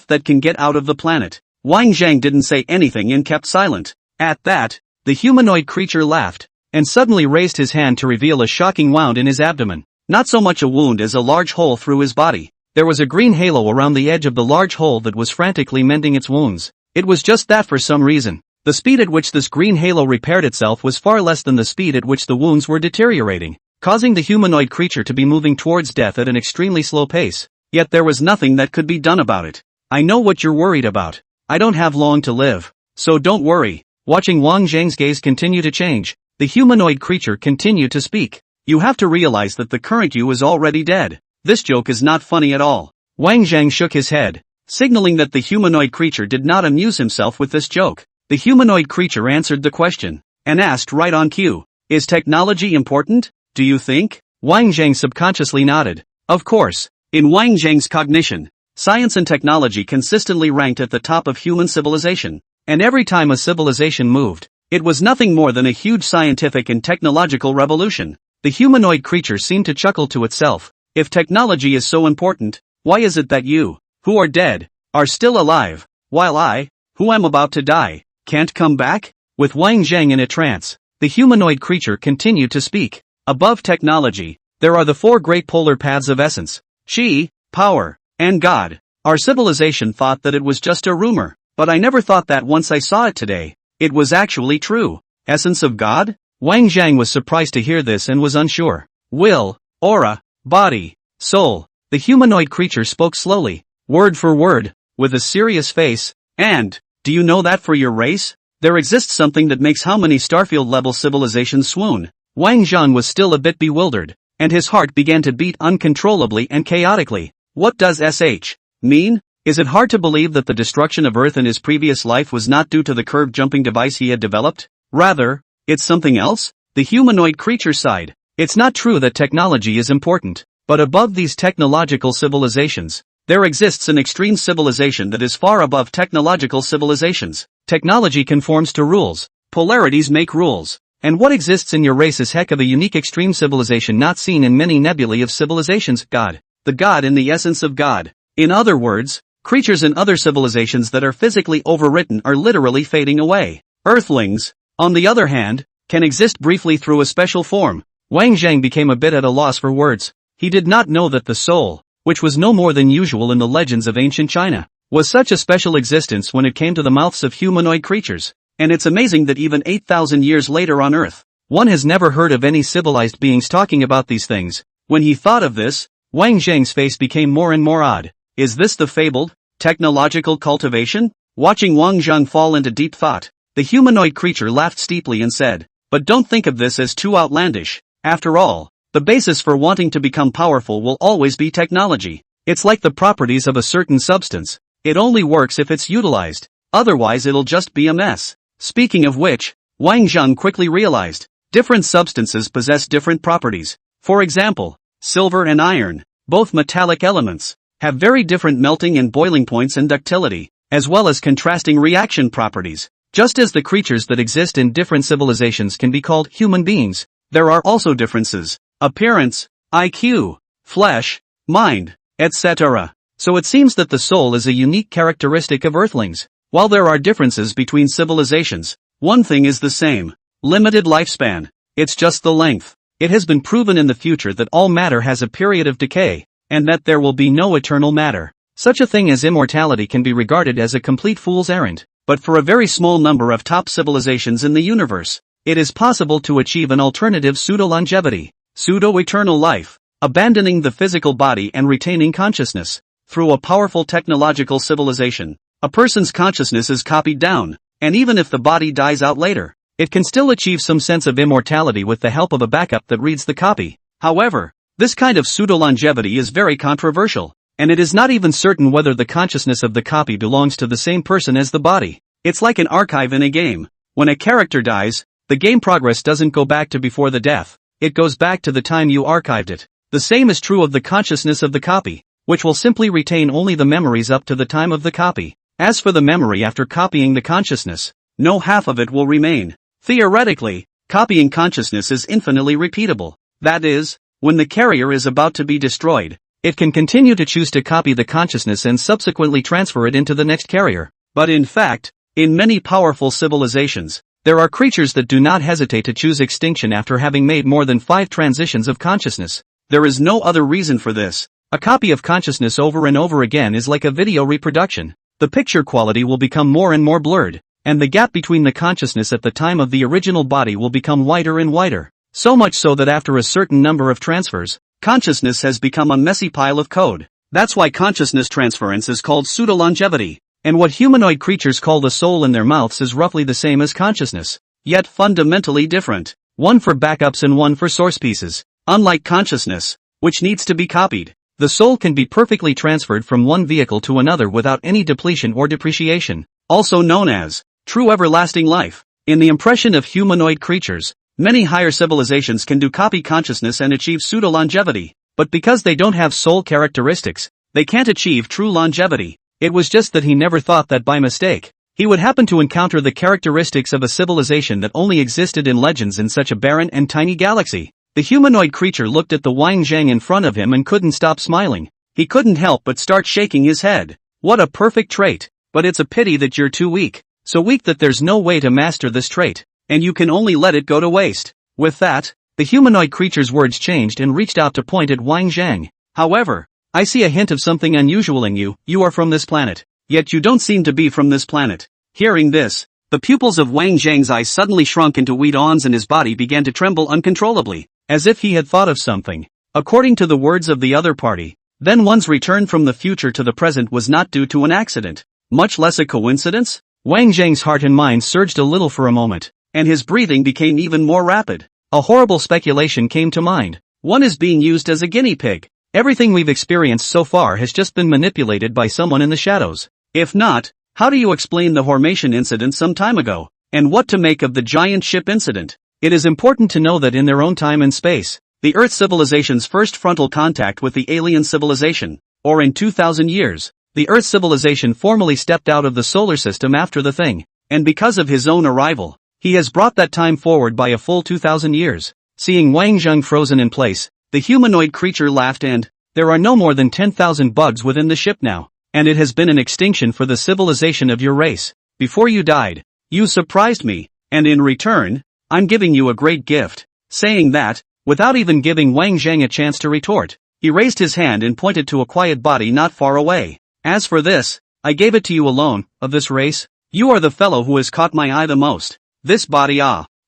that can get out of the planet." Wang Zhang didn't say anything and kept silent. At that, the humanoid creature laughed, and suddenly raised his hand to reveal a shocking wound in his abdomen. Not so much a wound as a large hole through his body. There was a green halo around the edge of the large hole that was frantically mending its wounds. It was just that for some reason. The speed at which this green halo repaired itself was far less than the speed at which the wounds were deteriorating, causing the humanoid creature to be moving towards death at an extremely slow pace. Yet there was nothing that could be done about it. "I know what you're worried about. I don't have long to live. So don't worry. Watching Wang Zhang's gaze continue to change, the humanoid creature continued to speak. You have to realize that the current you is already dead. This joke is not funny at all. Wang Zhang shook his head, signaling that the humanoid creature did not amuse himself with this joke. The humanoid creature answered the question, and asked right on cue, is technology important, do you think? Wang Zhang subconsciously nodded. Of course. In Wang Zhang's cognition, science and technology consistently ranked at the top of human civilization, and every time a civilization moved, it was nothing more than a huge scientific and technological revolution. The humanoid creature seemed to chuckle to itself. If technology is so important, why is it that you, who are dead, are still alive, while I, who am about to die, can't come back? With Wang Zhang in a trance, the humanoid creature continued to speak. Above technology, there are the four great polar paths of essence: Qi, power, and God. Our civilization thought that it was just a rumor, but I never thought that once I saw it today. It was actually true. Essence of God? Wang Zhang was surprised to hear this and was unsure. Will, aura, body, soul. The humanoid creature spoke slowly, word for word, with a serious face. And, do you know that for your race, there exists something that makes how many Starfield-level civilizations swoon? Wang Zhang was still a bit bewildered, and his heart began to beat uncontrollably and chaotically. What does SH mean? Is it hard to believe that the destruction of Earth in his previous life was not due to the curved jumping device he had developed? Rather, it's something else? The humanoid creature sighed. It's not true that technology is important, but above these technological civilizations, there exists an extreme civilization that is far above technological civilizations. Technology conforms to rules, polarities make rules, and what exists in your race is heck of a unique extreme civilization not seen in many nebulae of civilizations. God. The God in the essence of God. In other words, creatures in other civilizations that are physically overwritten are literally fading away. Earthlings, on the other hand, can exist briefly through a special form. Wang Zhang became a bit at a loss for words. He did not know that the soul, which was no more than usual in the legends of ancient China, was such a special existence when it came to the mouths of humanoid creatures. And it's amazing that even 8,000 years later on Earth, one has never heard of any civilized beings talking about these things. When he thought of this, Wang Zhang's face became more and more odd. Is this the fabled, technological cultivation? Watching Wang Zhang fall into deep thought, the humanoid creature laughed steeply and said, but don't think of this as too outlandish. After all, the basis for wanting to become powerful will always be technology. It's like the properties of a certain substance. It only works if it's utilized. Otherwise it'll just be a mess. Speaking of which, Wang Zhang quickly realized, different substances possess different properties. For example, silver and iron, both metallic elements, have very different melting and boiling points and ductility, as well as contrasting reaction properties. Just as the creatures that exist in different civilizations can be called human beings, there are also differences: appearance, IQ, flesh, mind, etc. So it seems that the soul is a unique characteristic of Earthlings. While there are differences between civilizations, one thing is the same: limited lifespan. It's just the length. It has been proven in the future that all matter has a period of decay, and that there will be no eternal matter. Such a thing as immortality can be regarded as a complete fool's errand, but for a very small number of top civilizations in the universe, it is possible to achieve an alternative pseudo-longevity, pseudo-eternal life, abandoning the physical body and retaining consciousness. Through a powerful technological civilization, a person's consciousness is copied down, and even if the body dies out later, it can still achieve some sense of immortality with the help of a backup that reads the copy. However, this kind of pseudo-longevity is very controversial, and it is not even certain whether the consciousness of the copy belongs to the same person as the body. It's like an archive in a game. When a character dies, the game progress doesn't go back to before the death, it goes back to the time you archived it. The same is true of the consciousness of the copy, which will simply retain only the memories up to the time of the copy. As for the memory after copying the consciousness, no half of it will remain. Theoretically, copying consciousness is infinitely repeatable. That is, when the carrier is about to be destroyed, it can continue to choose to copy the consciousness and subsequently transfer it into the next carrier. But in fact, in many powerful civilizations, there are creatures that do not hesitate to choose extinction after having made more than 5 transitions of consciousness. There is no other reason for this. A copy of consciousness over and over again is like a video reproduction. The picture quality will become more and more blurred, and the gap between the consciousness at the time of the original body will become wider and wider. So much so that after a certain number of transfers, consciousness has become a messy pile of code. That's why consciousness transference is called pseudo-longevity. And what humanoid creatures call the soul in their mouths is roughly the same as consciousness, yet fundamentally different. One for backups and one for source pieces. Unlike consciousness, which needs to be copied, the soul can be perfectly transferred from one vehicle to another without any depletion or depreciation, also known as true everlasting life. In the impression of humanoid creatures, many higher civilizations can do copy consciousness and achieve pseudo-longevity, but because they don't have soul characteristics, they can't achieve true longevity. It was just that he never thought that by mistake he would happen to encounter the characteristics of a civilization that only existed in legends in such a barren and tiny galaxy. The humanoid creature looked at the Wang Zhang in front of him and couldn't stop smiling. He couldn't help but start shaking his head. What a perfect trait, but it's a pity that you're too weak. So weak that there's no way to master this trait, and you can only let it go to waste. With that, the humanoid creature's words changed and reached out to point at Wang Zhang. However, I see a hint of something unusual in you. You are from this planet, yet you don't seem to be from this planet. Hearing this, the pupils of Wang Zhang's eyes suddenly shrunk into wheat awns and his body began to tremble uncontrollably, as if he had thought of something. According to the words of the other party, then one's return from the future to the present was not due to an accident, much less a coincidence? Wang Zhang's heart and mind surged a little for a moment, and his breathing became even more rapid. A horrible speculation came to mind. One is being used as a guinea pig. Everything we've experienced so far has just been manipulated by someone in the shadows. If not, how do you explain the Hormation incident some time ago? And what to make of the giant ship incident? It is important to know that in their own time and space, the Earth civilization's first frontal contact with the alien civilization, or in 2000 years, the Earth civilization formally stepped out of the solar system after the thing, and because of his own arrival, he has brought that time forward by a full 2000 years. Seeing Wang Zhang frozen in place, the humanoid creature laughed and, there are no more than 10,000 bugs within the ship now, and it has been an extinction for the civilization of your race. Before you died, you surprised me, and in return, I'm giving you a great gift. Saying that, without even giving Wang Zhang a chance to retort, he raised his hand and pointed to a quiet body not far away. As for this, I gave it to you alone, of this race. You are the fellow who has caught my eye the most. This body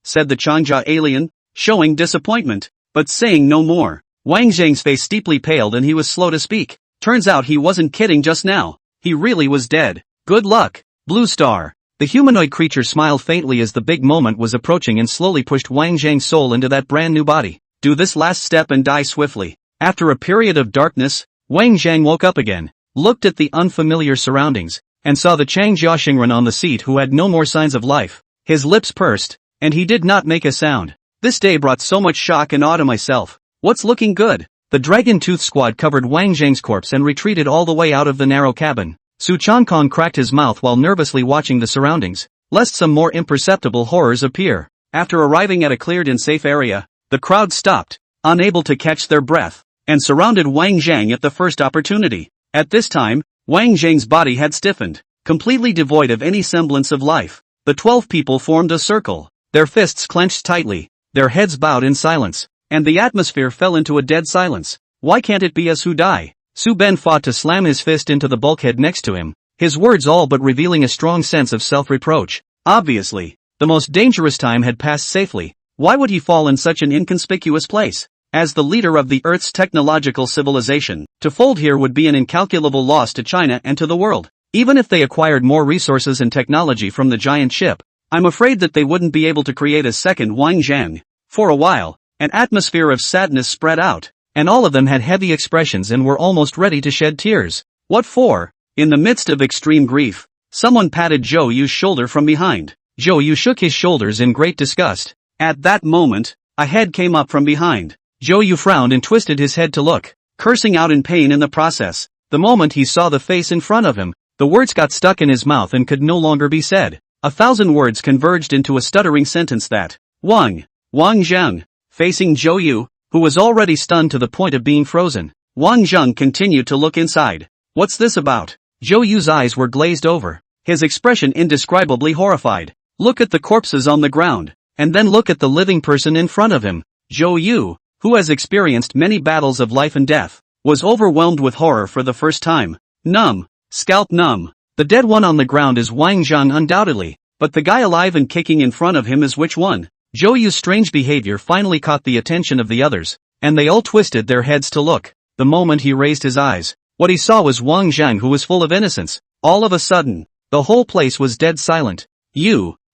said the Changjia alien, showing disappointment, but saying no more. Wang Zhang's face steeply paled and he was slow to speak. Turns out he wasn't kidding just now. He really was dead. Good luck, Blue Star. The humanoid creature smiled faintly as the big moment was approaching and slowly pushed Wang Zhang's soul into that brand new body. Do this last step and die swiftly. After a period of darkness, Wang Zhang woke up again, looked at the unfamiliar surroundings, and saw the Changjia Xingren on the seat who had no more signs of life. His lips pursed, and he did not make a sound. This day brought so much shock and awe to myself. What's looking good? The Dragon Tooth Squad covered Wang Zhang's corpse and retreated all the way out of the narrow cabin. Su Changkong cracked his mouth while nervously watching the surroundings, lest some more imperceptible horrors appear. After arriving at a cleared and safe area, the crowd stopped, unable to catch their breath, and surrounded Wang Zhang at the first opportunity. At this time, Wang Zhang's body had stiffened, completely devoid of any semblance of life. The 12 people formed a circle, their fists clenched tightly, their heads bowed in silence, and the atmosphere fell into a dead silence. Why can't it be us who die? Su Ben fought to slam his fist into the bulkhead next to him, his words all but revealing a strong sense of self-reproach. Obviously, the most dangerous time had passed safely. Why would he fall in such an inconspicuous place? As the leader of the Earth's technological civilization, to fold here would be an incalculable loss to China and to the world. Even if they acquired more resources and technology from the giant ship, I'm afraid that they wouldn't be able to create a second Wang Zhang. For a while, an atmosphere of sadness spread out, and all of them had heavy expressions and were almost ready to shed tears. What for? In the midst of extreme grief, someone patted Zhou Yu's shoulder from behind. Zhou Yu shook his shoulders in great disgust. At that moment, a head came up from behind. Zhou Yu frowned and twisted his head to look, cursing out in pain in the process. The moment he saw the face in front of him, the words got stuck in his mouth and could no longer be said. 1,000 words converged into a stuttering sentence that, Wang Zhang, facing Zhou Yu, who was already stunned to the point of being frozen. Wang Zhang continued to look inside. What's this about? Zhou Yu's eyes were glazed over, his expression indescribably horrified. Look at the corpses on the ground, and then look at the living person in front of him. Zhou Yu, who has experienced many battles of life and death, was overwhelmed with horror for the first time. Numb, scalp numb. The dead one on the ground is Wang Zhang undoubtedly, but the guy alive and kicking in front of him is which one? Zhou Yu's strange behavior finally caught the attention of the others, and they all twisted their heads to look. The moment he raised his eyes, what he saw was Wang Zhang, who was full of innocence, All of a sudden, the whole place was dead silent.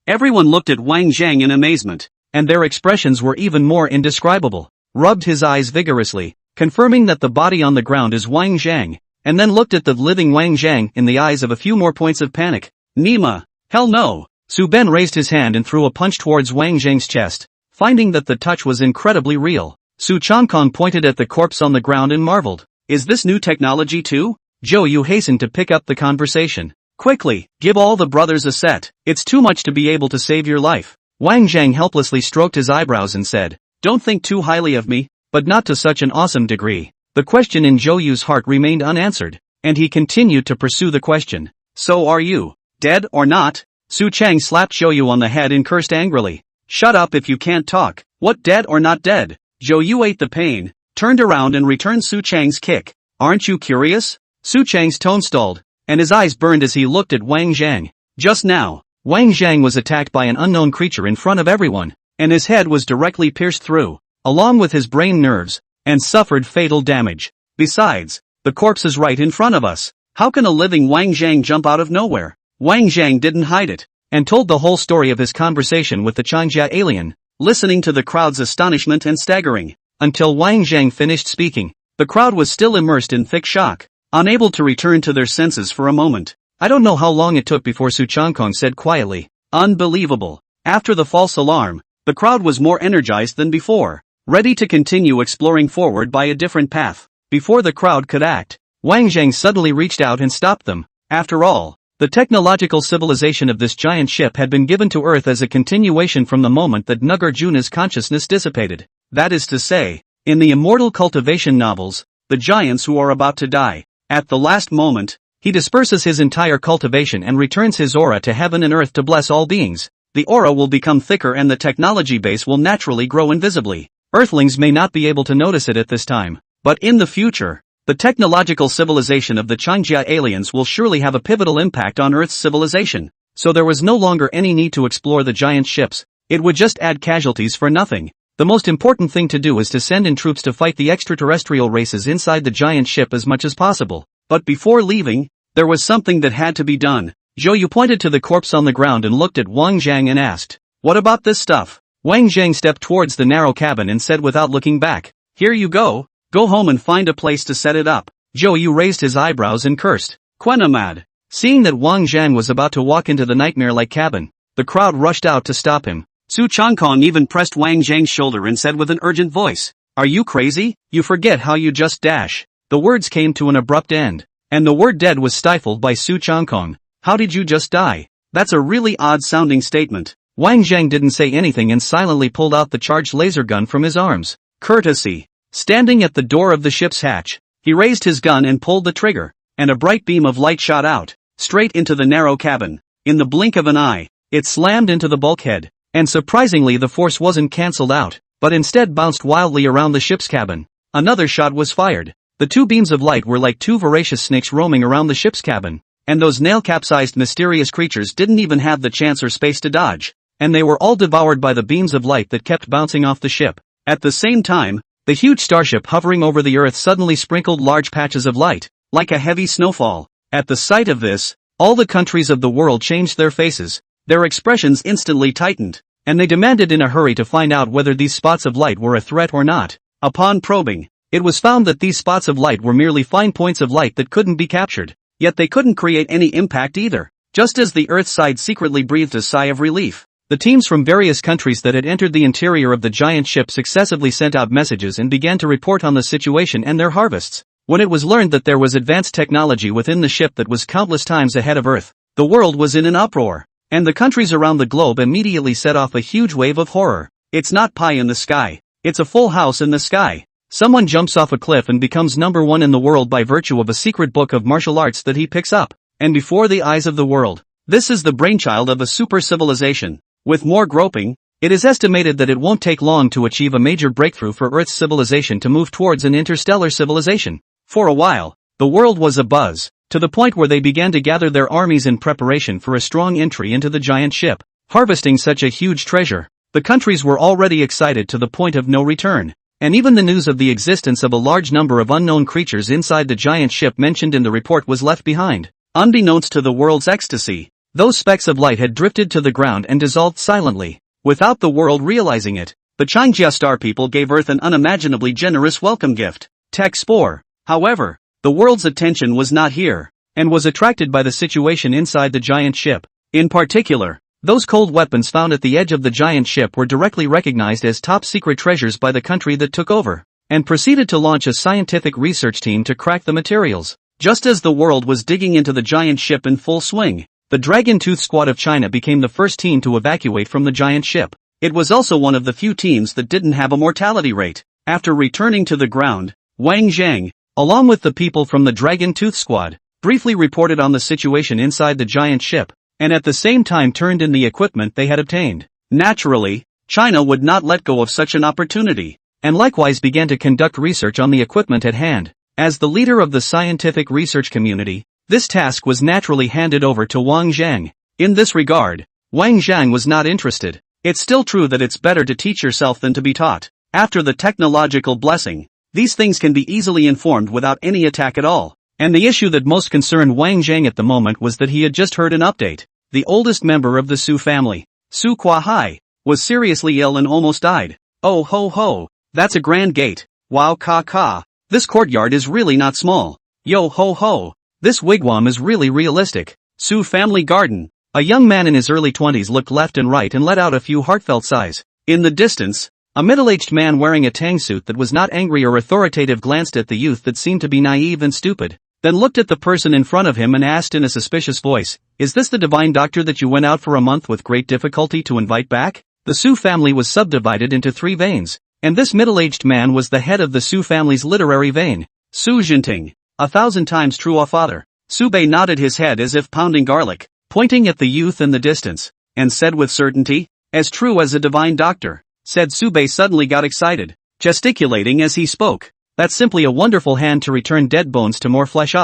Everyone looked at Wang Zhang in amazement, and their expressions were even more indescribable. Rubbed his eyes vigorously, confirming that the body on the ground is Wang Zhang, and then looked at the living Wang Zhang in the eyes of a few more points of panic. Nima, hell no! Su Ben raised his hand and threw a punch towards Wang Zhang's chest, finding that the touch was incredibly real. Su Changkong pointed at the corpse on the ground and marveled. Is this new technology too? Zhou Yu hastened to pick up the conversation. Quickly, give all the brothers a set. It's too much to be able to save your life. Wang Zhang helplessly stroked his eyebrows and said, don't think too highly of me, but not to such an awesome degree. The question in Zhou Yu's heart remained unanswered, and he continued to pursue the question. So are you, dead or not? Su Chang slapped Zhou Yu on the head and cursed angrily. Shut up if you can't talk. What, dead or not dead? Zhou Yu ate the pain, turned around and returned Su Chang's kick. Aren't you curious? Su Chang's tone stalled, and his eyes burned as he looked at Wang Zhang. Just now, Wang Zhang was attacked by an unknown creature in front of everyone, and his head was directly pierced through, along with his brain nerves, and suffered fatal damage. Besides, the corpse is right in front of us. How can a living Wang Zhang jump out of nowhere? Wang Zhang didn't hide it, and told the whole story of his conversation with the Changjia alien, listening to the crowd's astonishment and staggering. Until Wang Zhang finished speaking, the crowd was still immersed in thick shock, unable to return to their senses for a moment. I don't know how long it took before Su Changkong said quietly, unbelievable. After the false alarm, the crowd was more energized than before, ready to continue exploring forward by a different path. Before the crowd could act, Wang Zhang suddenly reached out and stopped them. After all, the technological civilization of this giant ship had been given to Earth as a continuation from the moment that Nagarjuna's consciousness dissipated. That is to say, in the immortal cultivation novels, the giants who are about to die, at the last moment, he disperses his entire cultivation and returns his aura to heaven and earth to bless all beings. The aura will become thicker and the technology base will naturally grow invisibly. Earthlings may not be able to notice it at this time, but in the future, the technological civilization of the Changjia aliens will surely have a pivotal impact on Earth's civilization. So there was no longer any need to explore the giant ships. It would just add casualties for nothing. The most important thing to do is to send in troops to fight the extraterrestrial races inside the giant ship as much as possible. But before leaving, there was something that had to be done. Zhou Yu pointed to the corpse on the ground and looked at Wang Zhang and asked, what about this stuff? Wang Zhang stepped towards the narrow cabin and said without looking back, here you go. Go home and find a place to set it up. Zhou Yu raised his eyebrows and cursed. Quenamad. Seeing that Wang Zhang was about to walk into the nightmare-like cabin, the crowd rushed out to stop him. Su Changkong even pressed Wang Zhang's shoulder and said with an urgent voice, are you crazy? You forget how you just dash. The words came to an abrupt end, and the word dead was stifled by Su Changkong. How did you just die? That's a really odd-sounding statement. Wang Zhang didn't say anything and silently pulled out the charged laser gun from his arms. Courtesy. Standing at the door of the ship's hatch, he raised his gun and pulled the trigger, and a bright beam of light shot out, straight into the narrow cabin. In the blink of an eye, it slammed into the bulkhead, and surprisingly the force wasn't cancelled out, but instead bounced wildly around the ship's cabin. Another shot was fired. The two beams of light were like two voracious snakes roaming around the ship's cabin, and those nail-capsized mysterious creatures didn't even have the chance or space to dodge, and they were all devoured by the beams of light that kept bouncing off the ship. At the same time, the huge starship hovering over the Earth suddenly sprinkled large patches of light, like a heavy snowfall. At the sight of this, all the countries of the world changed their faces. Their expressions instantly tightened, and they demanded in a hurry to find out whether these spots of light were a threat or not. Upon probing, it was found that these spots of light were merely fine points of light that couldn't be captured, yet they couldn't create any impact either. Just as the Earth side secretly breathed a sigh of relief, the teams from various countries that had entered the interior of the giant ship successively sent out messages and began to report on the situation and their harvests. When it was learned that there was advanced technology within the ship that was countless times ahead of Earth, the world was in an uproar, and the countries around the globe immediately set off a huge wave of horror. It's not pie in the sky, it's a full house in the sky. Someone jumps off a cliff and becomes number one in the world by virtue of a secret book of martial arts that he picks up, and before the eyes of the world. This is the brainchild of a super civilization. With more groping, it is estimated that it won't take long to achieve a major breakthrough for Earth's civilization to move towards an interstellar civilization. For a while, the world was abuzz, to the point where they began to gather their armies in preparation for a strong entry into the giant ship. Harvesting such a huge treasure, the countries were already excited to the point of no return, and even the news of the existence of a large number of unknown creatures inside the giant ship mentioned in the report was left behind. Unbeknownst to the world's ecstasy, those specks of light had drifted to the ground and dissolved silently, without the world realizing it. The Changjia star people gave Earth an unimaginably generous welcome gift, Tech Spore. However, the world's attention was not here, and was attracted by the situation inside the giant ship. In particular, those cold weapons found at the edge of the giant ship were directly recognized as top-secret treasures by the country that took over, and proceeded to launch a scientific research team to crack the materials. Just as the world was digging into the giant ship in full swing, the Dragon Tooth Squad of China became the first team to evacuate from the giant ship. It was also one of the few teams that didn't have a mortality rate. After returning to the ground, Wang Zhang, along with the people from the Dragon Tooth Squad, briefly reported on the situation inside the giant ship, and at the same time turned in the equipment they had obtained. Naturally, China would not let go of such an opportunity, and likewise began to conduct research on the equipment at hand. As the leader of the scientific research community, this task was naturally handed over to Wang Zhang. In this regard, Wang Zhang was not interested. It's still true that it's better to teach yourself than to be taught. After the technological blessing, these things can be easily informed without any attack at all. And the issue that most concerned Wang Zhang at the moment was that he had just heard an update. The oldest member of the Su family, Su Kuai, was seriously ill and almost died. Oh ho ho, that's a grand gate. Wow ka ka, this courtyard is really not small. Yo ho ho, this wigwam is really realistic. Su family garden. A young man in his early 20s looked left and right and let out a few heartfelt sighs. In the distance, a middle-aged man wearing a tang suit that was not angry or authoritative glanced at the youth that seemed to be naive and stupid, then looked at the person in front of him and asked in a suspicious voice, "Is this the divine doctor that you went out for a month with great difficulty to invite back?" The Su family was subdivided into 3 veins, and this middle-aged man was the head of the Su family's literary vein. Su Jinting, 1,000 times true, father. Su Bei nodded his head as if pounding garlic, pointing at the youth in the distance, and said with certainty, "As true as a divine doctor," said Su Bei suddenly got excited, gesticulating as he spoke. "That's simply a wonderful hand to return dead bones to more flesh.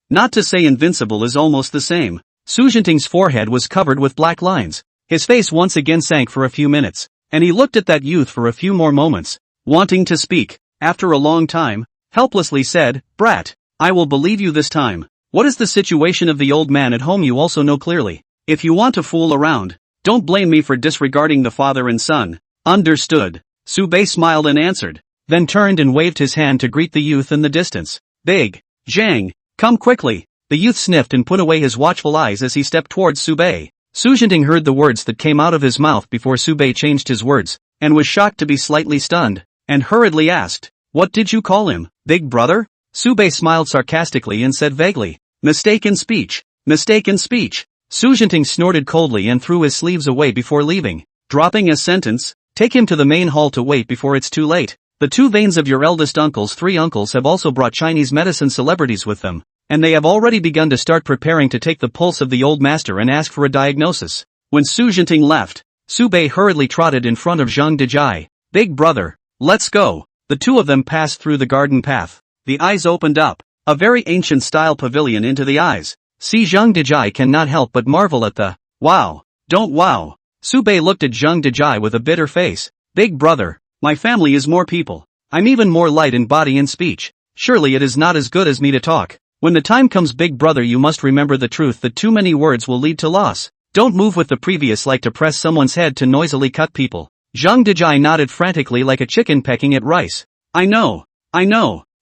Not to say invincible is almost the same." Su Jinting's forehead was covered with black lines. His face once again sank for a few minutes, and he looked at that youth for a few more moments, wanting to speak. After a long time, helplessly said, "Brat, I will believe you this time. What is the situation of the old man at home you also know clearly. If you want to fool around, don't blame me for disregarding the father and son." "Understood." Su Bei smiled and answered, then turned and waved his hand to greet the youth in the distance. "Big Zhang, come quickly." The youth sniffed and put away his watchful eyes as he stepped towards Su Bei. Su Jinting heard the words that came out of his mouth before Su Bei changed his words, and was shocked to be slightly stunned, and hurriedly asked, "What did you call him, big brother?" Su Bei smiled sarcastically and said vaguely, "Mistaken speech, mistaken speech." Su Jinting snorted coldly and threw his sleeves away before leaving, dropping a sentence, "Take him to the main hall to wait before it's too late. The 2 veins of your eldest uncle's 3 uncles have also brought Chinese medicine celebrities with them, and they have already begun to start preparing to take the pulse of the old master and ask for a diagnosis." When Su Jinting left, Su Bei hurriedly trotted in front of Zhang Dejai. "Big brother, let's go." The 2 of them passed through the garden path. The eyes opened up, a very ancient-style pavilion into the eyes. See, Zhang Dejai cannot help but marvel at the wow. Don't wow. Su Bei looked at Zhang Dejai with a bitter face. "Big brother, my family is more people. I'm even more light in body and speech. Surely it is not as good as me to talk. When the time comes, big brother, you must remember the truth that too many words will lead to loss. Don't move with the previous like to press someone's head to noisily cut people." Zhang Dejai nodded frantically like a chicken pecking at rice. I know.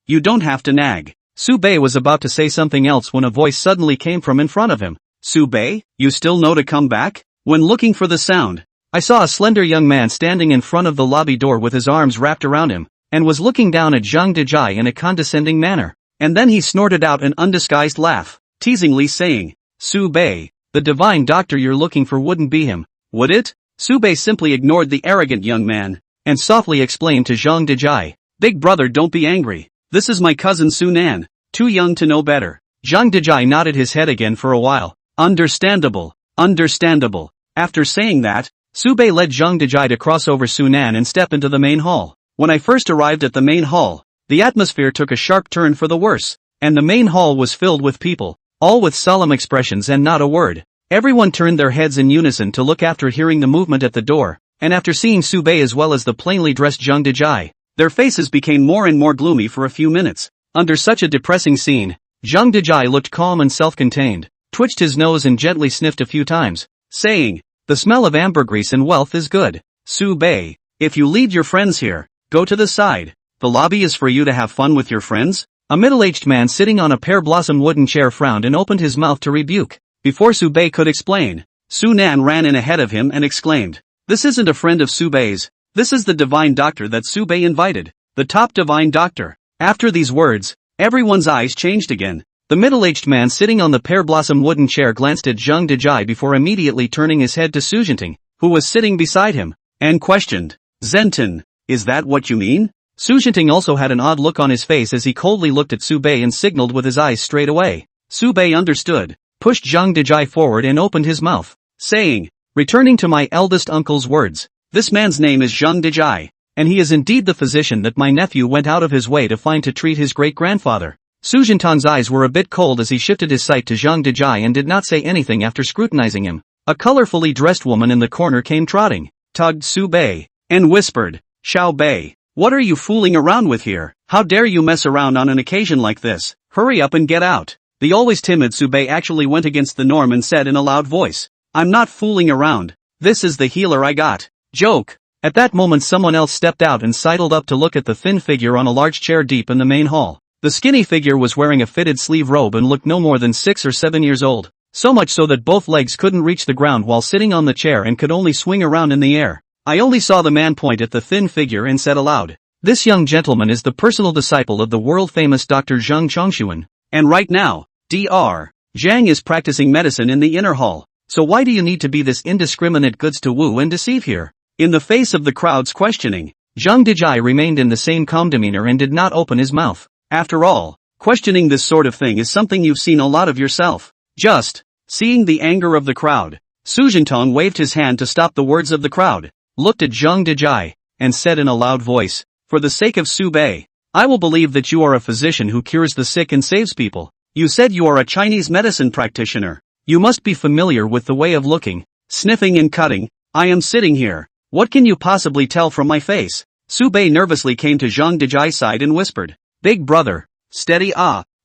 You don't have to nag." Su Bei was about to say something else when a voice suddenly came from in front of him. "Su Bei, you still know to come back?" When looking for the sound, I saw a slender young man standing in front of the lobby door with his arms wrapped around him, and was looking down at Zhang Dejai in a condescending manner. And then he snorted out an undisguised laugh, teasingly saying, "Su Bei, the divine doctor you're looking for wouldn't be him, would it?" Su Bei simply ignored the arrogant young man, and softly explained to Zhang Dejai, "Big brother, don't be angry. This is my cousin Su Nan, too young to know better." Zhang Dejai nodded his head again for a while. Understandable. After saying that, Su Bei led Zhang Dejai to cross over Su Nan and step into the main hall. When I first arrived at the main hall, the atmosphere took a sharp turn for the worse, and the main hall was filled with people, all with solemn expressions and not a word. Everyone turned their heads in unison to look after hearing the movement at the door, and after seeing Su Bei as well as the plainly dressed Zhang Dejai, their faces became more and more gloomy for a few minutes. Under such a depressing scene, Zhang Dejai looked calm and self-contained. twitched his nose and gently sniffed a few times, saying, "The smell of ambergris and wealth is good. Su Bei, if you lead your friends here, go to the side. The lobby is for you to have fun with your friends." A middle-aged man sitting on a pear-blossom wooden chair frowned and opened his mouth to rebuke. Before Su Bei could explain, Su Nan ran in ahead of him and exclaimed, "This isn't a friend of Su Bei's. This is the divine doctor that Su Bei invited. The top divine doctor." After these words, everyone's eyes changed again. The middle-aged man sitting on the pear-blossom wooden chair glanced at Zhang Dejai before immediately turning his head to Su Jinting, who was sitting beside him, and questioned, "Zenton, is that what you mean?" Su Jinting also had an odd look on his face as he coldly looked at Su Bei and signaled with his eyes straight away. Su Bei understood, pushed Zhang Dejai forward and opened his mouth, saying, "Returning to my eldest uncle's words, this man's name is Zhang Dejai, and he is indeed the physician that my nephew went out of his way to find to treat his great-grandfather." Su Jintang's eyes were a bit cold as he shifted his sight to Zhang Dejai and did not say anything after scrutinizing him. A colorfully dressed woman in the corner came trotting, tugged Su Bei, and whispered, "Xiao Bei, what are you fooling around with here? How dare you mess around on an occasion like this? Hurry up and get out." The always timid Su Bei actually went against the norm and said in a loud voice, "I'm not fooling around. This is the healer I got." Joke. At that moment someone else stepped out and sidled up to look at the thin figure on a large chair deep in the main hall. The skinny figure was wearing a fitted sleeve robe and looked no more than 6 or 7 years old, so much so that both legs couldn't reach the ground while sitting on the chair and could only swing around in the air. I only saw the man point at the thin figure and said aloud, "This young gentleman is the personal disciple of the world-famous Dr. Zhang Chongshuan, and right now, Dr. Zhang is practicing medicine in the inner hall, so why do you need to be this indiscriminate goods to woo and deceive here?" In the face of the crowd's questioning, Zhang Dejai remained in the same calm demeanor and did not open his mouth. After all, questioning this sort of thing is something you've seen a lot of yourself. Just, seeing the anger of the crowd, Su Jintang waved his hand to stop the words of the crowd, looked at Zhang Dejai, and said in a loud voice, "For the sake of Su Bei, I will believe that you are a physician who cures the sick and saves people. You said you are a Chinese medicine practitioner. You must be familiar with the way of looking, sniffing and cutting. I am sitting here. What can you possibly tell from my face?" Su Bei nervously came to Zhang Dejai's side and whispered, "Big brother, steady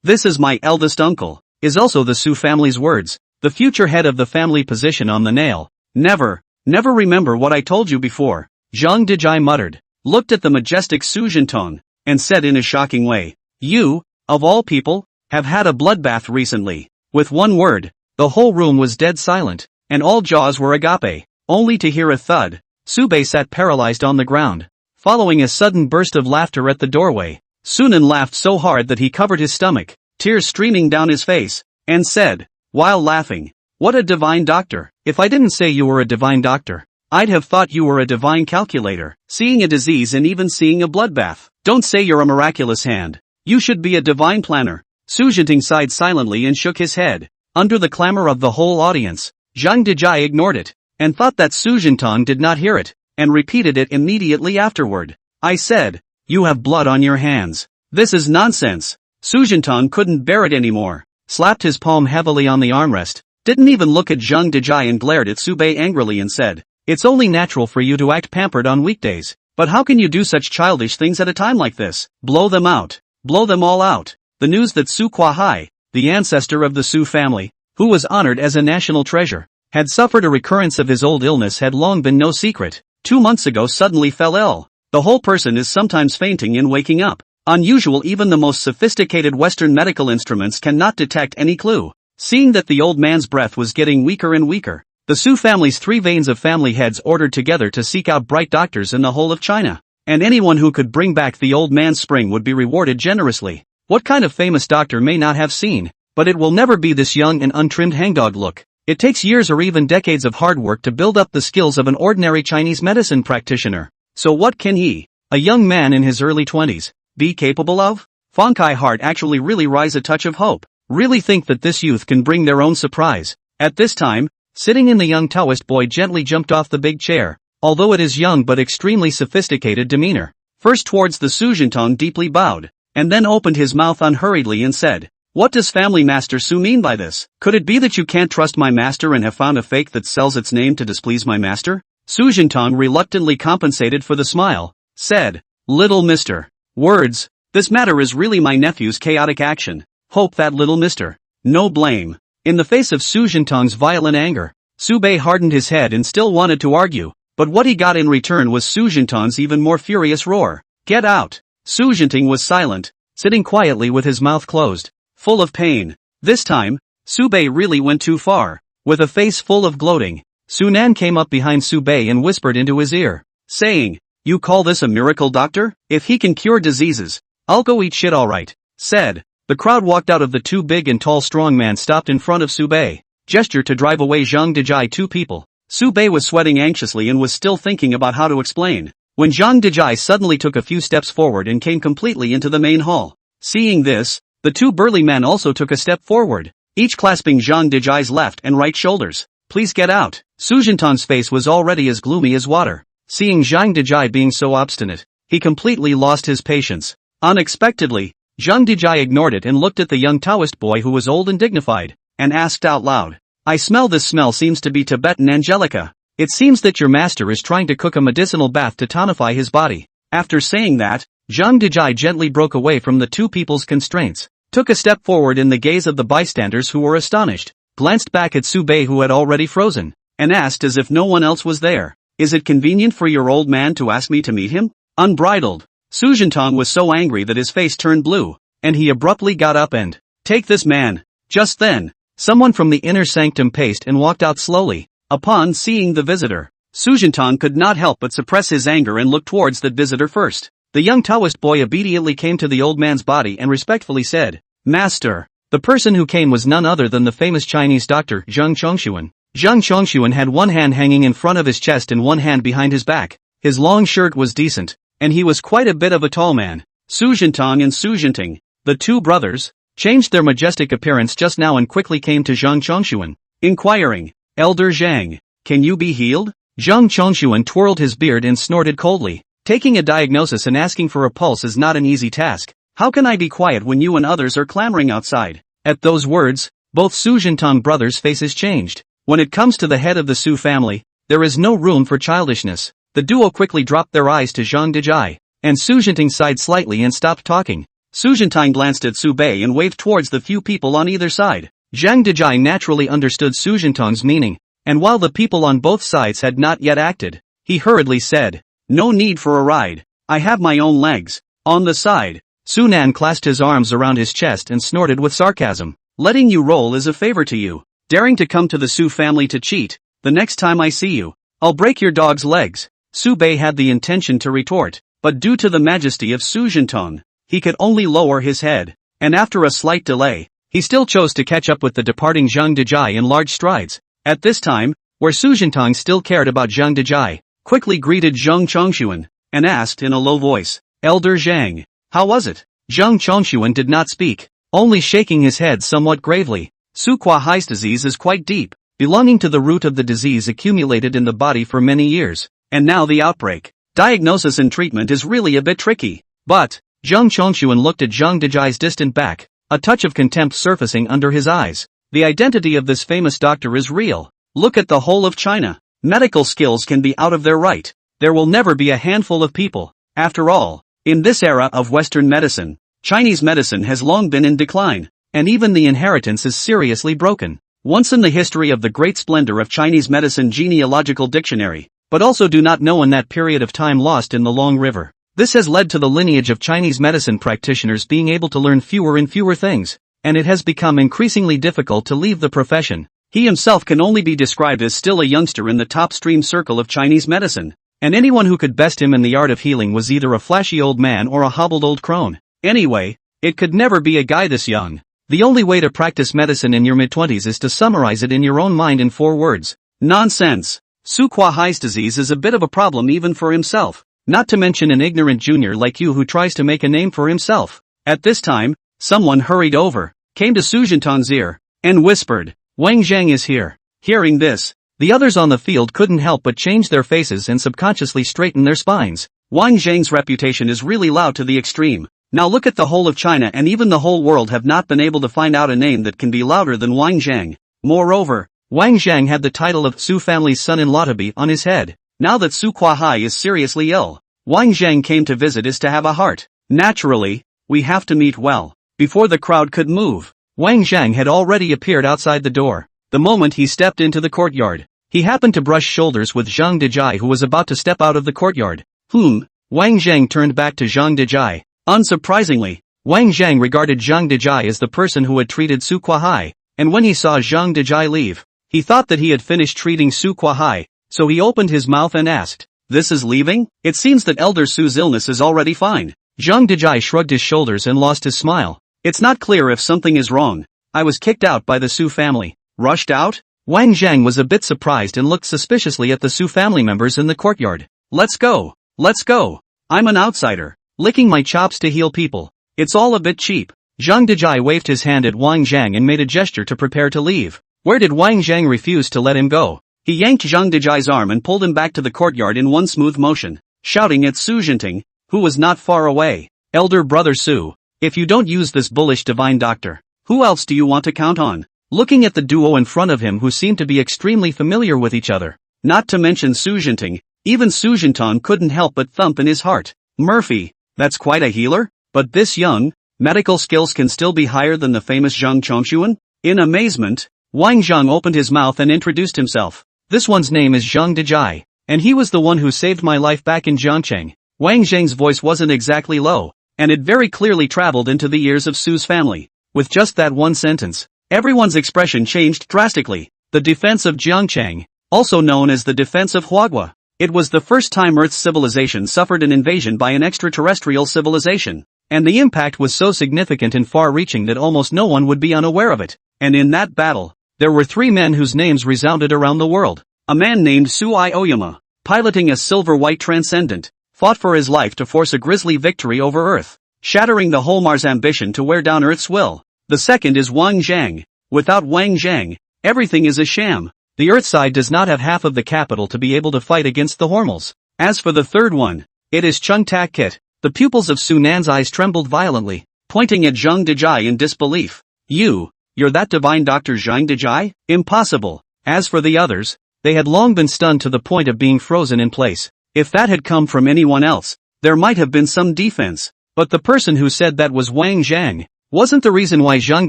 this is my eldest uncle," is also the Su family's words, the future head of the family position on the nail. Never remember what I told you before," Zhang Dejai muttered, looked at the majestic Su Jintang, and said in a shocking way, "You, of all people, have had a bloodbath recently." With one word, the whole room was dead silent, and all jaws were agape, only to hear a thud. Su Bei sat paralyzed on the ground, following a sudden burst of laughter at the doorway. Sunan laughed so hard that he covered his stomach, tears streaming down his face, and said, while laughing, "What a divine doctor. If I didn't say you were a divine doctor, I'd have thought you were a divine calculator, seeing a disease and even seeing a bloodbath. Don't say you're a miraculous hand. You should be a divine planner." Su Jinting sighed silently and shook his head. Under the clamor of the whole audience, Zhang Dejai ignored it, and thought that Su Jintang did not hear it, and repeated it immediately afterward. "I said, you have blood on your hands. This is nonsense." Su Jintang couldn't bear it anymore, slapped his palm heavily on the armrest, didn't even look at Zhang Dejai and glared at Su Bei angrily and said, "It's only natural for you to act pampered on weekdays, but how can you do such childish things at a time like this? Blow them out. Blow them all out." The news that Su Kuai, the ancestor of the Su family, who was honored as a national treasure, had suffered a recurrence of his old illness had long been no secret. 2 months ago suddenly fell ill. The whole person is sometimes fainting and waking up. Unusual, even the most sophisticated Western medical instruments cannot detect any clue. Seeing that the old man's breath was getting weaker and weaker, the Su family's 3 veins of family heads ordered together to seek out bright doctors in the whole of China. And anyone who could bring back the old man's spring would be rewarded generously. What kind of famous doctor may not have seen, but it will never be this young and untrimmed hangdog look. It takes years or even decades of hard work to build up the skills of an ordinary Chinese medicine practitioner. So what can he, a young man in his early 20s, be capable of? Fong Kai heart actually really rise a touch of hope. Really think that this youth can bring their own surprise. At this time, sitting in the young Taoist boy gently jumped off the big chair, although it is young but extremely sophisticated demeanor. First towards the Su Jintang deeply bowed, and then opened his mouth unhurriedly and said, "What does family master Su mean by this? Could it be that you can't trust my master and have found a fake that sells its name to displease my master?" Su Jintang reluctantly compensated for the smile, said, "Little mister. Words, this matter is really my nephew's chaotic action. Hope that little mister. No blame. In the face of Su Jintang's violent anger, Su Bei hardened his head and still wanted to argue, but what he got in return was Su Jintang's even more furious roar. Get out! Su Jintang was silent, sitting quietly with his mouth closed, full of pain. This time, Su Bei really went too far. With a face full of gloating, Su Nan came up behind Su Bei and whispered into his ear, saying, "You call this a miracle doctor? If he can cure diseases, I'll go eat shit alright," said. The crowd walked out of the two big and tall strong man stopped in front of Su Bei, gestured to drive away Zhang Dejai two people. Su Bei was sweating anxiously and was still thinking about how to explain, when Zhang Dejai suddenly took a few steps forward and came completely into the main hall. Seeing this, the two burly men also took a step forward, each clasping Zhang Dejai's left and right shoulders. "Please get out." Su Jintang's face was already as gloomy as water. Seeing Zhang Dejai being so obstinate, he completely lost his patience. Unexpectedly, Zhang Dejai ignored it and looked at the young Taoist boy who was old and dignified, and asked out loud, "I smell this smell seems to be Tibetan Angelica. It seems that your master is trying to cook a medicinal bath to tonify his body." After saying that, Zhang Dejai gently broke away from the two people's constraints, took a step forward in the gaze of the bystanders who were astonished, glanced back at Su Bei who had already frozen, and asked as if no one else was there, "Is it convenient for your old man to ask me to meet him?" Unbridled, Su Jintang was so angry that his face turned blue, and he abruptly got up and, "Take this man." Just then, someone from the inner sanctum paced and walked out slowly. Upon seeing the visitor, Su Jintang could not help but suppress his anger and look towards that visitor first. The young Taoist boy obediently came to the old man's body and respectfully said, "Master." The person who came was none other than the famous Chinese doctor Zhang Chongshuan. Zhang Chongshuan had one hand hanging in front of his chest and one hand behind his back. His long shirt was decent, and he was quite a bit of a tall man. Su Jintang and Su Jinting, the two brothers, changed their majestic appearance just now and quickly came to Zhang Chongshuan, inquiring, "Elder Zhang, can you be healed?" Zhang Chongshuan twirled his beard and snorted coldly. "Taking a diagnosis and asking for a pulse is not an easy task. How can I be quiet when you and others are clamoring outside?" At those words, both Su Jintang brothers' faces changed. When it comes to the head of the Su family, there is no room for childishness. The duo quickly dropped their eyes to Zhang Dejai, and Su Jinting sighed slightly and stopped talking. Su Jintang glanced at Su Bei and waved towards the few people on either side. Zhang Dejai naturally understood Su Jintang's meaning, and while the people on both sides had not yet acted, he hurriedly said, "No need for a ride. I have my own legs." On the side, Su Nan clasped his arms around his chest and snorted with sarcasm. "Letting you roll is a favor to you. Daring to come to the Su family to cheat, the next time I see you, I'll break your dog's legs." Su Bei had the intention to retort, but due to the majesty of Su Jintang, he could only lower his head, and after a slight delay, he still chose to catch up with the departing Zhang Dejai in large strides. At this time, where Su Jintang still cared about Zhang Dejai, quickly greeted Zhang Chongshuan, and asked in a low voice, "Elder Zhang, how was it?" Zhang Chongshuan did not speak, only shaking his head somewhat gravely. Su Kuahai's disease is quite deep, belonging to the root of the disease accumulated in the body for many years, and now the outbreak. Diagnosis and treatment is really a bit tricky. But, Zhang Chongshuan looked at Zhang Dejai's distant back, a touch of contempt surfacing under his eyes. The identity of this famous doctor is real. Look at the whole of China. Medical skills can be out of their right. There will never be a handful of people. After all, in this era of Western medicine, Chinese medicine has long been in decline, and even the inheritance is seriously broken. Once in the history of the great splendor of Chinese medicine genealogical dictionary, but also do not know in that period of time lost in the long river. This has led to the lineage of Chinese medicine practitioners being able to learn fewer and fewer things, and it has become increasingly difficult to leave the profession. He himself can only be described as still a youngster in the top stream circle of Chinese medicine, and anyone who could best him in the art of healing was either a flashy old man or a hobbled old crone. Anyway, it could never be a guy this young. The only way to practice medicine in your mid-20s is to summarize it in your own mind in 4 words. Nonsense. Su Kuahai's disease is a bit of a problem even for himself, not to mention an ignorant junior like you who tries to make a name for himself. At this time, someone hurried over, came to Su Jintang's ear, and whispered, "Wang Zhang is here." Hearing this, the others on the field couldn't help but change their faces and subconsciously straighten their spines. Wang Zhang's reputation is really loud to the extreme. Now look at the whole of China and even the whole world have not been able to find out a name that can be louder than Wang Zhang. Moreover, Wang Zhang had the title of Su family's son-in-law to be on his head. Now that Su Kuahai is seriously ill, Wang Zhang came to visit is to have a heart. Naturally, we have to meet well. Before the crowd could move, Wang Zhang had already appeared outside the door. The moment he stepped into the courtyard, he happened to brush shoulders with Zhang Dejai, who was about to step out of the courtyard. Wang Zhang turned back to Zhang Dejai. Unsurprisingly, Wang Zhang regarded Zhang Dejai as the person who had treated Su Kuahai, and when he saw Zhang Dejai leave, he thought that he had finished treating Su Kuahai, so he opened his mouth and asked, "This is leaving? It seems that Elder Su's illness is already fine." Zhang Dejai shrugged his shoulders and lost his smile. "It's not clear if something is wrong. I was kicked out by the Su family." Rushed out? Wang Zhang was a bit surprised and looked suspiciously at the Su family members in the courtyard. Let's go. Let's go. I'm an outsider, licking my chops to heal people. It's all a bit cheap." Zhang Dejai waved his hand at Wang Zhang and made a gesture to prepare to leave. Where did Wang Zhang refuse to let him go? He yanked Zhang Dejai's arm and pulled him back to the courtyard in one smooth motion, shouting at Su Jinting, who was not far away. "Elder brother Su, if you don't use this bullish divine doctor, who else do you want to count on?" Looking at the duo in front of him who seemed to be extremely familiar with each other, not to mention Su Jinting, even Su Jintan couldn't help but thump in his heart. Murphy, that's quite a healer? But this young, medical skills can still be higher than the famous Zhang Chongshuan? In amazement, Wang Zhang opened his mouth and introduced himself. "This one's name is Zhang Dejai, and he was the one who saved my life back in Jiangcheng." Wang Zhang's voice wasn't exactly low, and it very clearly traveled into the ears of Su's family. With just that one sentence, everyone's expression changed drastically. The defense of Jiangcheng, also known as the defense of Huagua. It was the first time Earth's civilization suffered an invasion by an extraterrestrial civilization, and the impact was so significant and far-reaching that almost no one would be unaware of it. And in that battle, there were three men whose names resounded around the world. A man named Sui Oyama, piloting a silver-white transcendent, fought for his life to force a grisly victory over Earth, shattering the whole Mars' ambition to wear down Earth's will. The second is Wang Zhang. Without Wang Zhang, everything is a sham. The Earth side does not have half of the capital to be able to fight against the Hormels. As for the third one, it is Chung Tak Kit. The pupils of Su Nan's eyes trembled violently, pointing at Zhang Dejai in disbelief. You're that divine Dr. Zhang Dejai? Impossible. As for the others, they had long been stunned to the point of being frozen in place. If that had come from anyone else, there might have been some defense. But the person who said that was Wang Zhang. Wasn't the reason why Zhang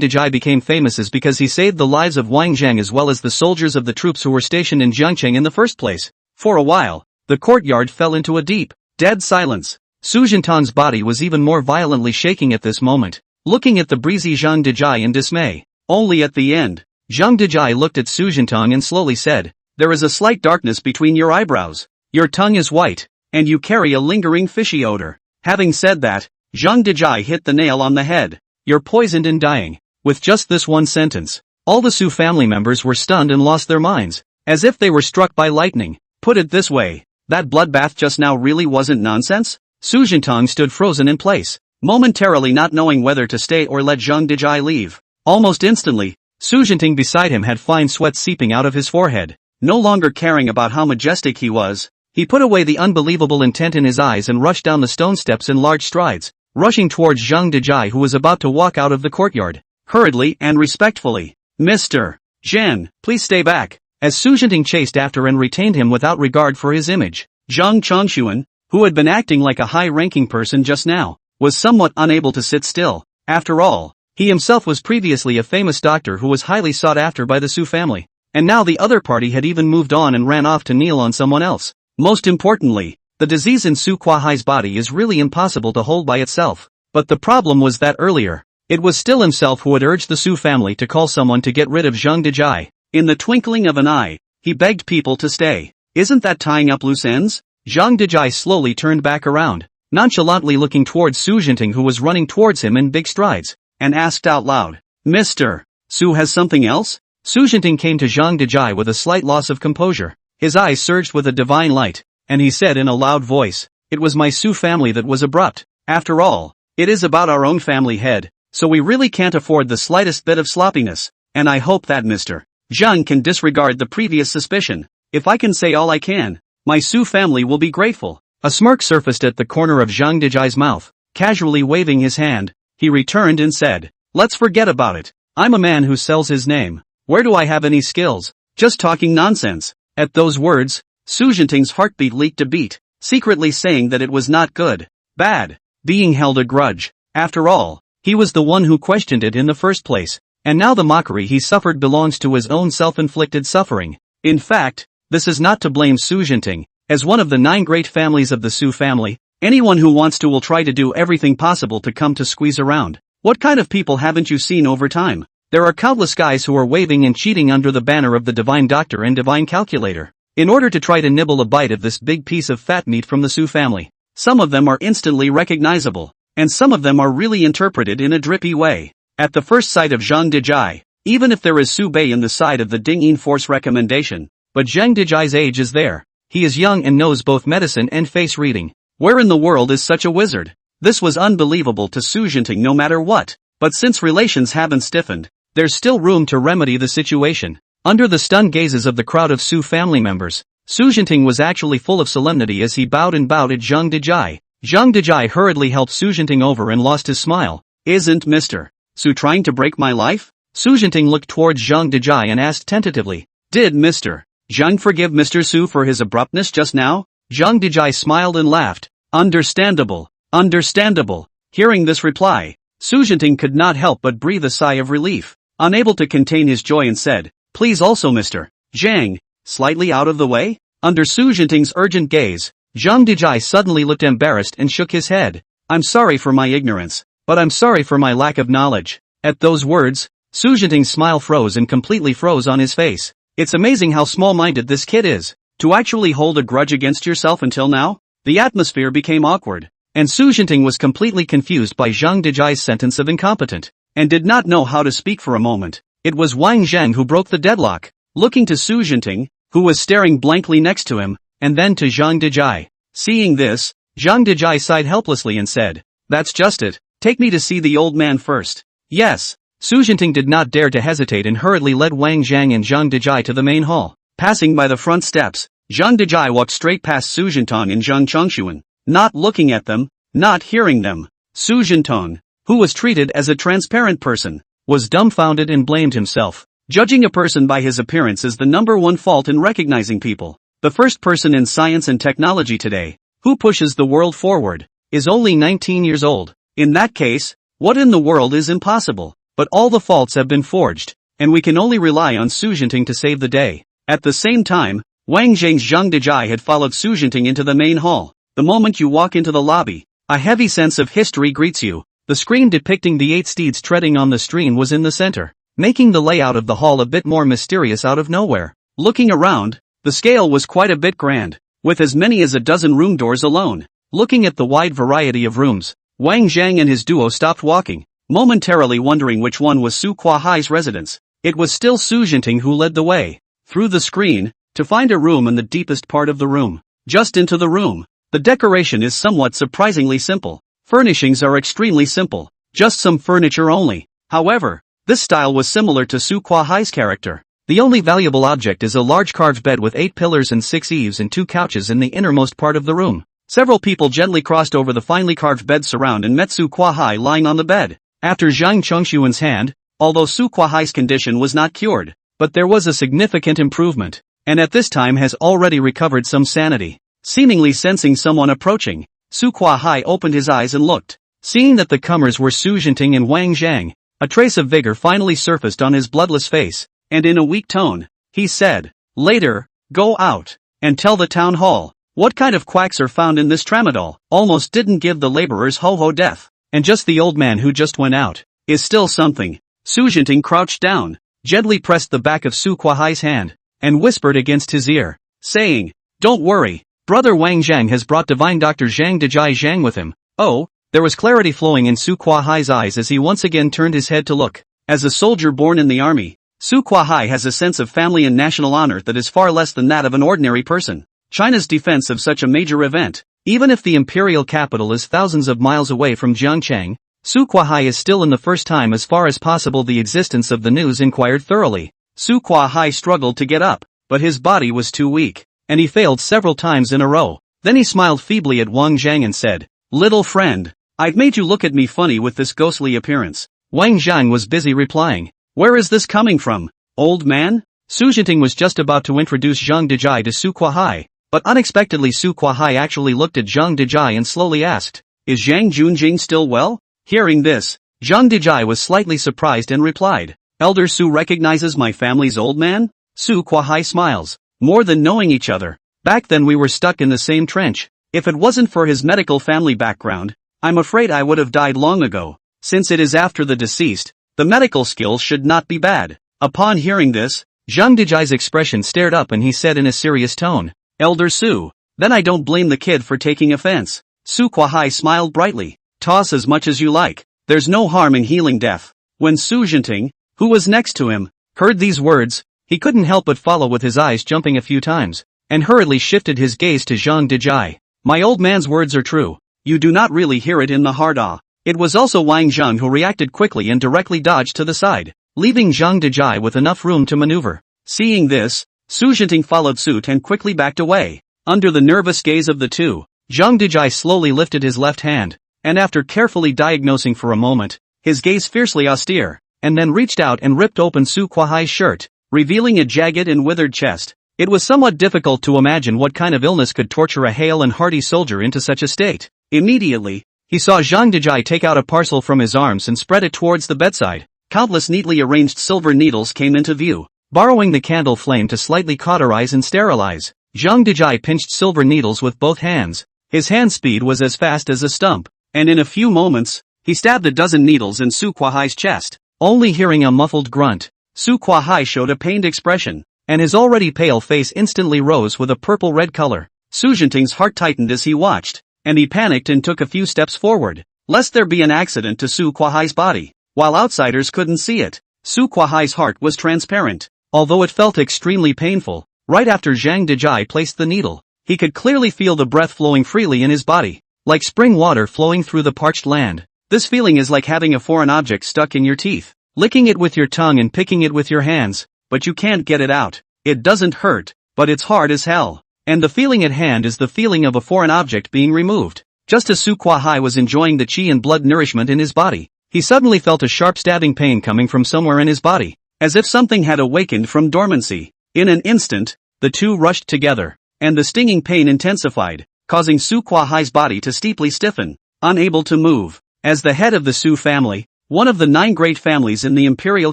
Dejai became famous is because he saved the lives of Wang Zhang as well as the soldiers of the troops who were stationed in Jiangcheng in the first place. For a while, the courtyard fell into a deep, dead silence. Su Jintan's body was even more violently shaking at this moment, looking at the breezy Zhang Dejai in dismay. Only at the end, Zhang Dejai looked at Su Jintan and slowly said, "There is a slight darkness between your eyebrows. Your tongue is white, and you carry a lingering fishy odor." Having said that, Zhang Dejai hit the nail on the head. "You're poisoned and dying." With just this one sentence, all the Su family members were stunned and lost their minds, as if they were struck by lightning. Put it this way, that bloodbath just now really wasn't nonsense? Su Jintang stood frozen in place, momentarily not knowing whether to stay or let Zhang Dejai leave. Almost instantly, Su Jinting beside him had fine sweat seeping out of his forehead. No longer caring about how majestic he was, he put away the unbelievable intent in his eyes and rushed down the stone steps in large strides, rushing towards Zhang Dejai who was about to walk out of the courtyard, hurriedly and respectfully. "Mr. Zhan, please stay back." As Su Jinting chased after and retained him without regard for his image, Zhang Chongshuan, who had been acting like a high-ranking person just now, was somewhat unable to sit still. After all, he himself was previously a famous doctor who was highly sought after by the Su family, and now the other party had even moved on and ran off to kneel on someone else. Most importantly, the disease in Su Kuahai's body is really impossible to hold by itself. But the problem was that earlier, it was still himself who had urged the Su family to call someone to get rid of Zhang Dejai. In the twinkling of an eye, he begged people to stay. Isn't that tying up loose ends? Zhang Dejai slowly turned back around, nonchalantly looking towards Su Jinting who was running towards him in big strides, and asked out loud, "Mr. Su has something else?" Su Jinting came to Zhang Dejai with a slight loss of composure. His eyes surged with a divine light, and he said in a loud voice, "It was my Su family that was abrupt. After all, it is about our own family head, so we really can't afford the slightest bit of sloppiness, and I hope that Mr. Zhang can disregard the previous suspicion. If I can say all I can, my Su family will be grateful." A smirk surfaced at the corner of Zhang Dejai's mouth. Casually waving his hand, he returned and said, "Let's forget about it. I'm a man who sells his name. Where do I have any skills? Just talking nonsense." At those words, Su Jinting's heartbeat leaked a beat, secretly saying that it was not good, bad, being held a grudge. After all, he was the one who questioned it in the first place, and now the mockery he suffered belongs to his own self-inflicted suffering. In fact, this is not to blame Su Jinting. As one of the 9 great families of the Su family, anyone who wants to will try to do everything possible to come to squeeze around. What kind of people haven't you seen over time? There are countless guys who are waving and cheating under the banner of the Divine Doctor and Divine Calculator, in order to try to nibble a bite of this big piece of fat meat from the Su family. Some of them are instantly recognizable, and some of them are really interpreted in a drippy way. At the first sight of Zhang Dejai, even if there is Su Bei in the side of the Ding-yin Force recommendation, but Zhang Dejai's age is there. He is young and knows both medicine and face reading. Where in the world is such a wizard? This was unbelievable to Su Jinting no matter what. But since relations haven't stiffened, there's still room to remedy the situation. Under the stunned gazes of the crowd of Su family members, Su Jinting was actually full of solemnity as he bowed at Zhang Dejai. Zhang Dejai hurriedly helped Su Jinting over and lost his smile. Isn't Mr. Su trying to break my life? Su Jinting looked towards Zhang Dejai and asked tentatively. Did Mr. Zhang forgive Mr. Su for his abruptness just now? Zhang Dejai smiled and laughed. Understandable. Understandable. Hearing this reply, Su Jinting could not help but breathe a sigh of relief. Unable to contain his joy and said, please also Mr. Zhang, slightly out of the way? Under Su Jinting's urgent gaze, Zhang Dejai suddenly looked embarrassed and shook his head. I'm sorry for my ignorance, but I'm sorry for my lack of knowledge. At those words, Su Jinting's smile froze and completely froze on his face. It's amazing how small-minded this kid is. To actually hold a grudge against yourself until now? The atmosphere became awkward, and Su Jinting was completely confused by Zhang Dejai's sentence of incompetent, and did not know how to speak for a moment. It was Wang Zheng who broke the deadlock, looking to Su Jinting, who was staring blankly next to him, and then to Zhang Dejai. Seeing this, Zhang Dejai sighed helplessly and said, that's just it, take me to see the old man first. Yes. Su Jinting did not dare to hesitate and hurriedly led Wang Zhang and Zhang Dejai to the main hall. Passing by the front steps, Zhang Dejai walked straight past Su Jinting and Zhang Chongxuan, not looking at them, not hearing them. Su Jinting, who was treated as a transparent person, was dumbfounded and blamed himself. Judging a person by his appearance is the #1 fault in recognizing people. The first person in science and technology today, who pushes the world forward, is only 19 years old. In that case, what in the world is impossible? But all the faults have been forged, and we can only rely on Su Jinting to save the day. At the same time, Wang Zheng's Zhang Dejai had followed Su Jinting into the main hall. The moment you walk into the lobby, a heavy sense of history greets you. The screen depicting the 8 steeds treading on the stream was in the center, making the layout of the hall a bit more mysterious out of nowhere. Looking around, the scale was quite a bit grand, with as many as a dozen room doors alone. Looking at the wide variety of rooms, Wang Zhang and his duo stopped walking, momentarily wondering which one was Su Kuahai's residence. It was still Su Jinting who led the way, through the screen, to find a room in the deepest part of the room. Just into the room. The decoration is somewhat surprisingly simple. Furnishings are extremely simple, just some furniture only. However, this style was similar to Su Kuahai's character. The only valuable object is a large carved bed with 8 pillars and 6 eaves and 2 couches in the innermost part of the room. Several people gently crossed over the finely carved bed surround and met Su Kuahai lying on the bed. After Zhang Chongxuan's hand, although Su Kuahai's condition was not cured, but there was a significant improvement, and at this time has already recovered some sanity. Seemingly sensing someone approaching, Su Kuahai opened his eyes and looked. Seeing that the comers were Su Jinting and Wang Zhang, a trace of vigor finally surfaced on his bloodless face, and in a weak tone, he said, later, go out, and tell the town hall, what kind of quacks are found in this tramadol. Almost didn't give the laborers ho-ho death. And just the old man who just went out, is still something. Su Jinting crouched down, gently pressed the back of Su Kuahai's hand, and whispered against his ear, saying, don't worry, brother Wang Zhang has brought divine Dr. Zhang Dejai Zhang with him. Oh, there was clarity flowing in Su Kuahai's eyes as he once again turned his head to look. As a soldier born in the army, Su Kuahai has a sense of family and national honor that is far less than that of an ordinary person. China's defense of such a major event, even if the imperial capital is thousands of miles away from Jiangchang, Su Kuahai is still in the first time as far as possible the existence of the news inquired thoroughly. Su Kuahai struggled to get up, but his body was too weak, and he failed several times in a row. Then he smiled feebly at Wang Zhang and said, little friend, I've made you look at me funny with this ghostly appearance. Wang Zhang was busy replying, where is this coming from, old man? Su Jinting was just about to introduce Zhang Dejai to Su Kuahai, but unexpectedly Su Kuahai actually looked at Zhang Dejai and slowly asked, is Zhang Junjing still well? Hearing this, Zhang Dejai was slightly surprised and replied, Elder Su recognizes my family's old man? Su Kuai smiles. More than knowing each other. Back then we were stuck in the same trench. If it wasn't for his medical family background, I'm afraid I would have died long ago. Since it is after the deceased, the medical skills should not be bad. Upon hearing this, Zhang Dejai's expression stared up and he said in a serious tone, Elder Su, then I don't blame the kid for taking offense. Su Kuai smiled brightly. Toss as much as you like. There's no harm in healing death. When Su Jinting, who was next to him, heard these words, he couldn't help but follow with his eyes jumping a few times, and hurriedly shifted his gaze to Zhang Dejai. My old man's words are true. You do not really hear it in the hard ah. It was also Wang Zhang who reacted quickly and directly dodged to the side, leaving Zhang Dejai with enough room to maneuver. Seeing this, Su Jinting followed suit and quickly backed away. Under the nervous gaze of the two, Zhang Dejai slowly lifted his left hand, and after carefully diagnosing for a moment, his gaze fiercely austere, and then reached out and ripped open Su Kuai's shirt, revealing a jagged and withered chest. It was somewhat difficult to imagine what kind of illness could torture a hale and hearty soldier into such a state. Immediately, he saw Zhang Dejai take out a parcel from his arms and spread it towards the bedside. Countless neatly arranged silver needles came into view. Borrowing the candle flame to slightly cauterize and sterilize, Zhang Dejai pinched silver needles with both hands. His hand speed was as fast as a stump, and in a few moments, he stabbed a dozen needles in Su Kuai's chest. Only hearing a muffled grunt, Su Kuai showed a pained expression, and his already pale face instantly rose with a purple-red color. Su Jinting's heart tightened as he watched, and he panicked and took a few steps forward, lest there be an accident to Su Kuai's body. While outsiders couldn't see it, Su Kuai's heart was transparent, although it felt extremely painful. Right after Zhang Dejai placed the needle, he could clearly feel the breath flowing freely in his body, like spring water flowing through the parched land. This feeling is like having a foreign object stuck in your teeth, licking it with your tongue and picking it with your hands, but you can't get it out. It doesn't hurt, but it's hard as hell. And the feeling at hand is the feeling of a foreign object being removed. Just as Su Kuai was enjoying the qi and blood nourishment in his body, he suddenly felt a sharp stabbing pain coming from somewhere in his body, as if something had awakened from dormancy. In an instant, the two rushed together, and the stinging pain intensified, causing Su Kuai's body to steeply stiffen, unable to move. As the head of the Su family, one of the 9 great families in the imperial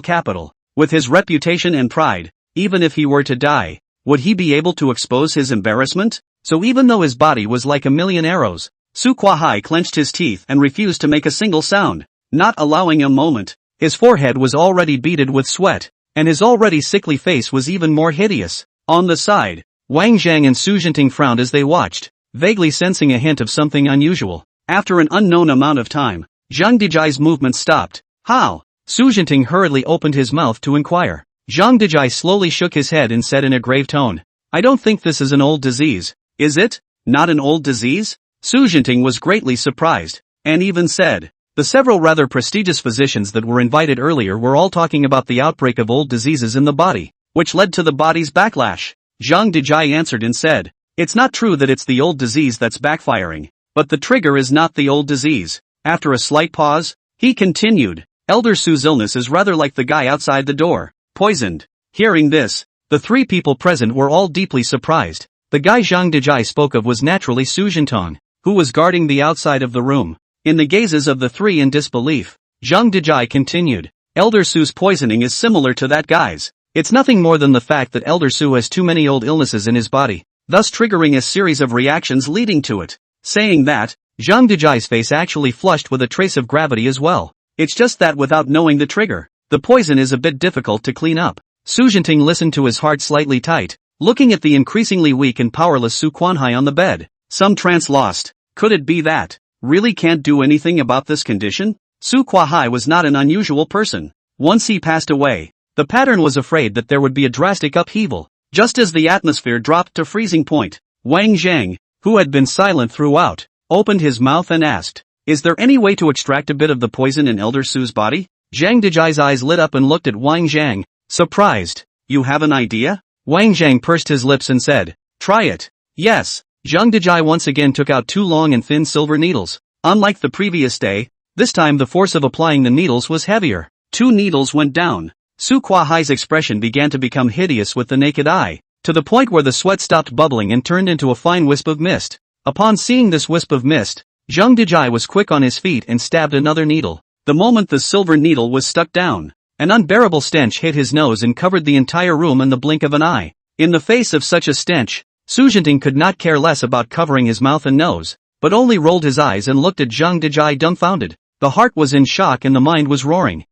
capital, with his reputation and pride, even if he were to die, would he be able to expose his embarrassment? So even though his body was like a million arrows, Su Kuai clenched his teeth and refused to make a single sound, not allowing a moment. His forehead was already beaded with sweat, and his already sickly face was even more hideous. On the side, Wang Zhang and Su Jinting frowned as they watched, vaguely sensing a hint of something unusual. After an unknown amount of time, Zhang Dejai's movement stopped. How? Su Jinting hurriedly opened his mouth to inquire. Zhang Dejai slowly shook his head and said in a grave tone, I don't think this is an old disease. Is it? Not an old disease? Su Jinting was greatly surprised, and even said, the several rather prestigious physicians that were invited earlier were all talking about the outbreak of old diseases in the body, which led to the body's backlash. Zhang Dejai answered and said, it's not true that it's the old disease that's backfiring, but the trigger is not the old disease. After a slight pause, he continued, Elder Su's illness is rather like the guy outside the door, poisoned. Hearing this, the 3 people present were all deeply surprised. The guy Zhang Dejai spoke of was naturally Su Jinting, who was guarding the outside of the room. In the gazes of the 3 in disbelief, Zhang Dejai continued, Elder Su's poisoning is similar to that guy's. It's nothing more than the fact that Elder Su has too many old illnesses in his body, thus triggering a series of reactions leading to it. Saying that, Zhang Dejai's face actually flushed with a trace of gravity as well. It's just that without knowing the trigger, the poison is a bit difficult to clean up. Su Jinting listened to his heart slightly tight, looking at the increasingly weak and powerless Su Kuai on the bed. Some trance lost. Could it be that, really can't do anything about this condition? Su Kuai was not an unusual person. Once he passed away, the pattern was afraid that there would be a drastic upheaval. Just as the atmosphere dropped to freezing point, Wang Zhang, who had been silent throughout, opened his mouth and asked, is there any way to extract a bit of the poison in Elder Su's body? Zhang Dejai's eyes lit up and looked at Wang Zhang, surprised. You have an idea? Wang Zhang pursed his lips and said, try it. Yes. Zhang Dejai once again took out 2 long and thin silver needles. Unlike the previous day, this time the force of applying the needles was heavier. 2 needles went down. Su Kuai's expression began to become hideous with the naked eye, to the point where the sweat stopped bubbling and turned into a fine wisp of mist. Upon seeing this wisp of mist, Zhang Dejai was quick on his feet and stabbed another needle. The moment the silver needle was stuck down, An unbearable stench hit his nose and covered the entire room in the blink of an eye. In the face of such a stench, Su Jinting could not care less about covering his mouth and nose, but only rolled his eyes and looked at Zhang Dejai dumbfounded. The heart was in shock and the mind was roaring.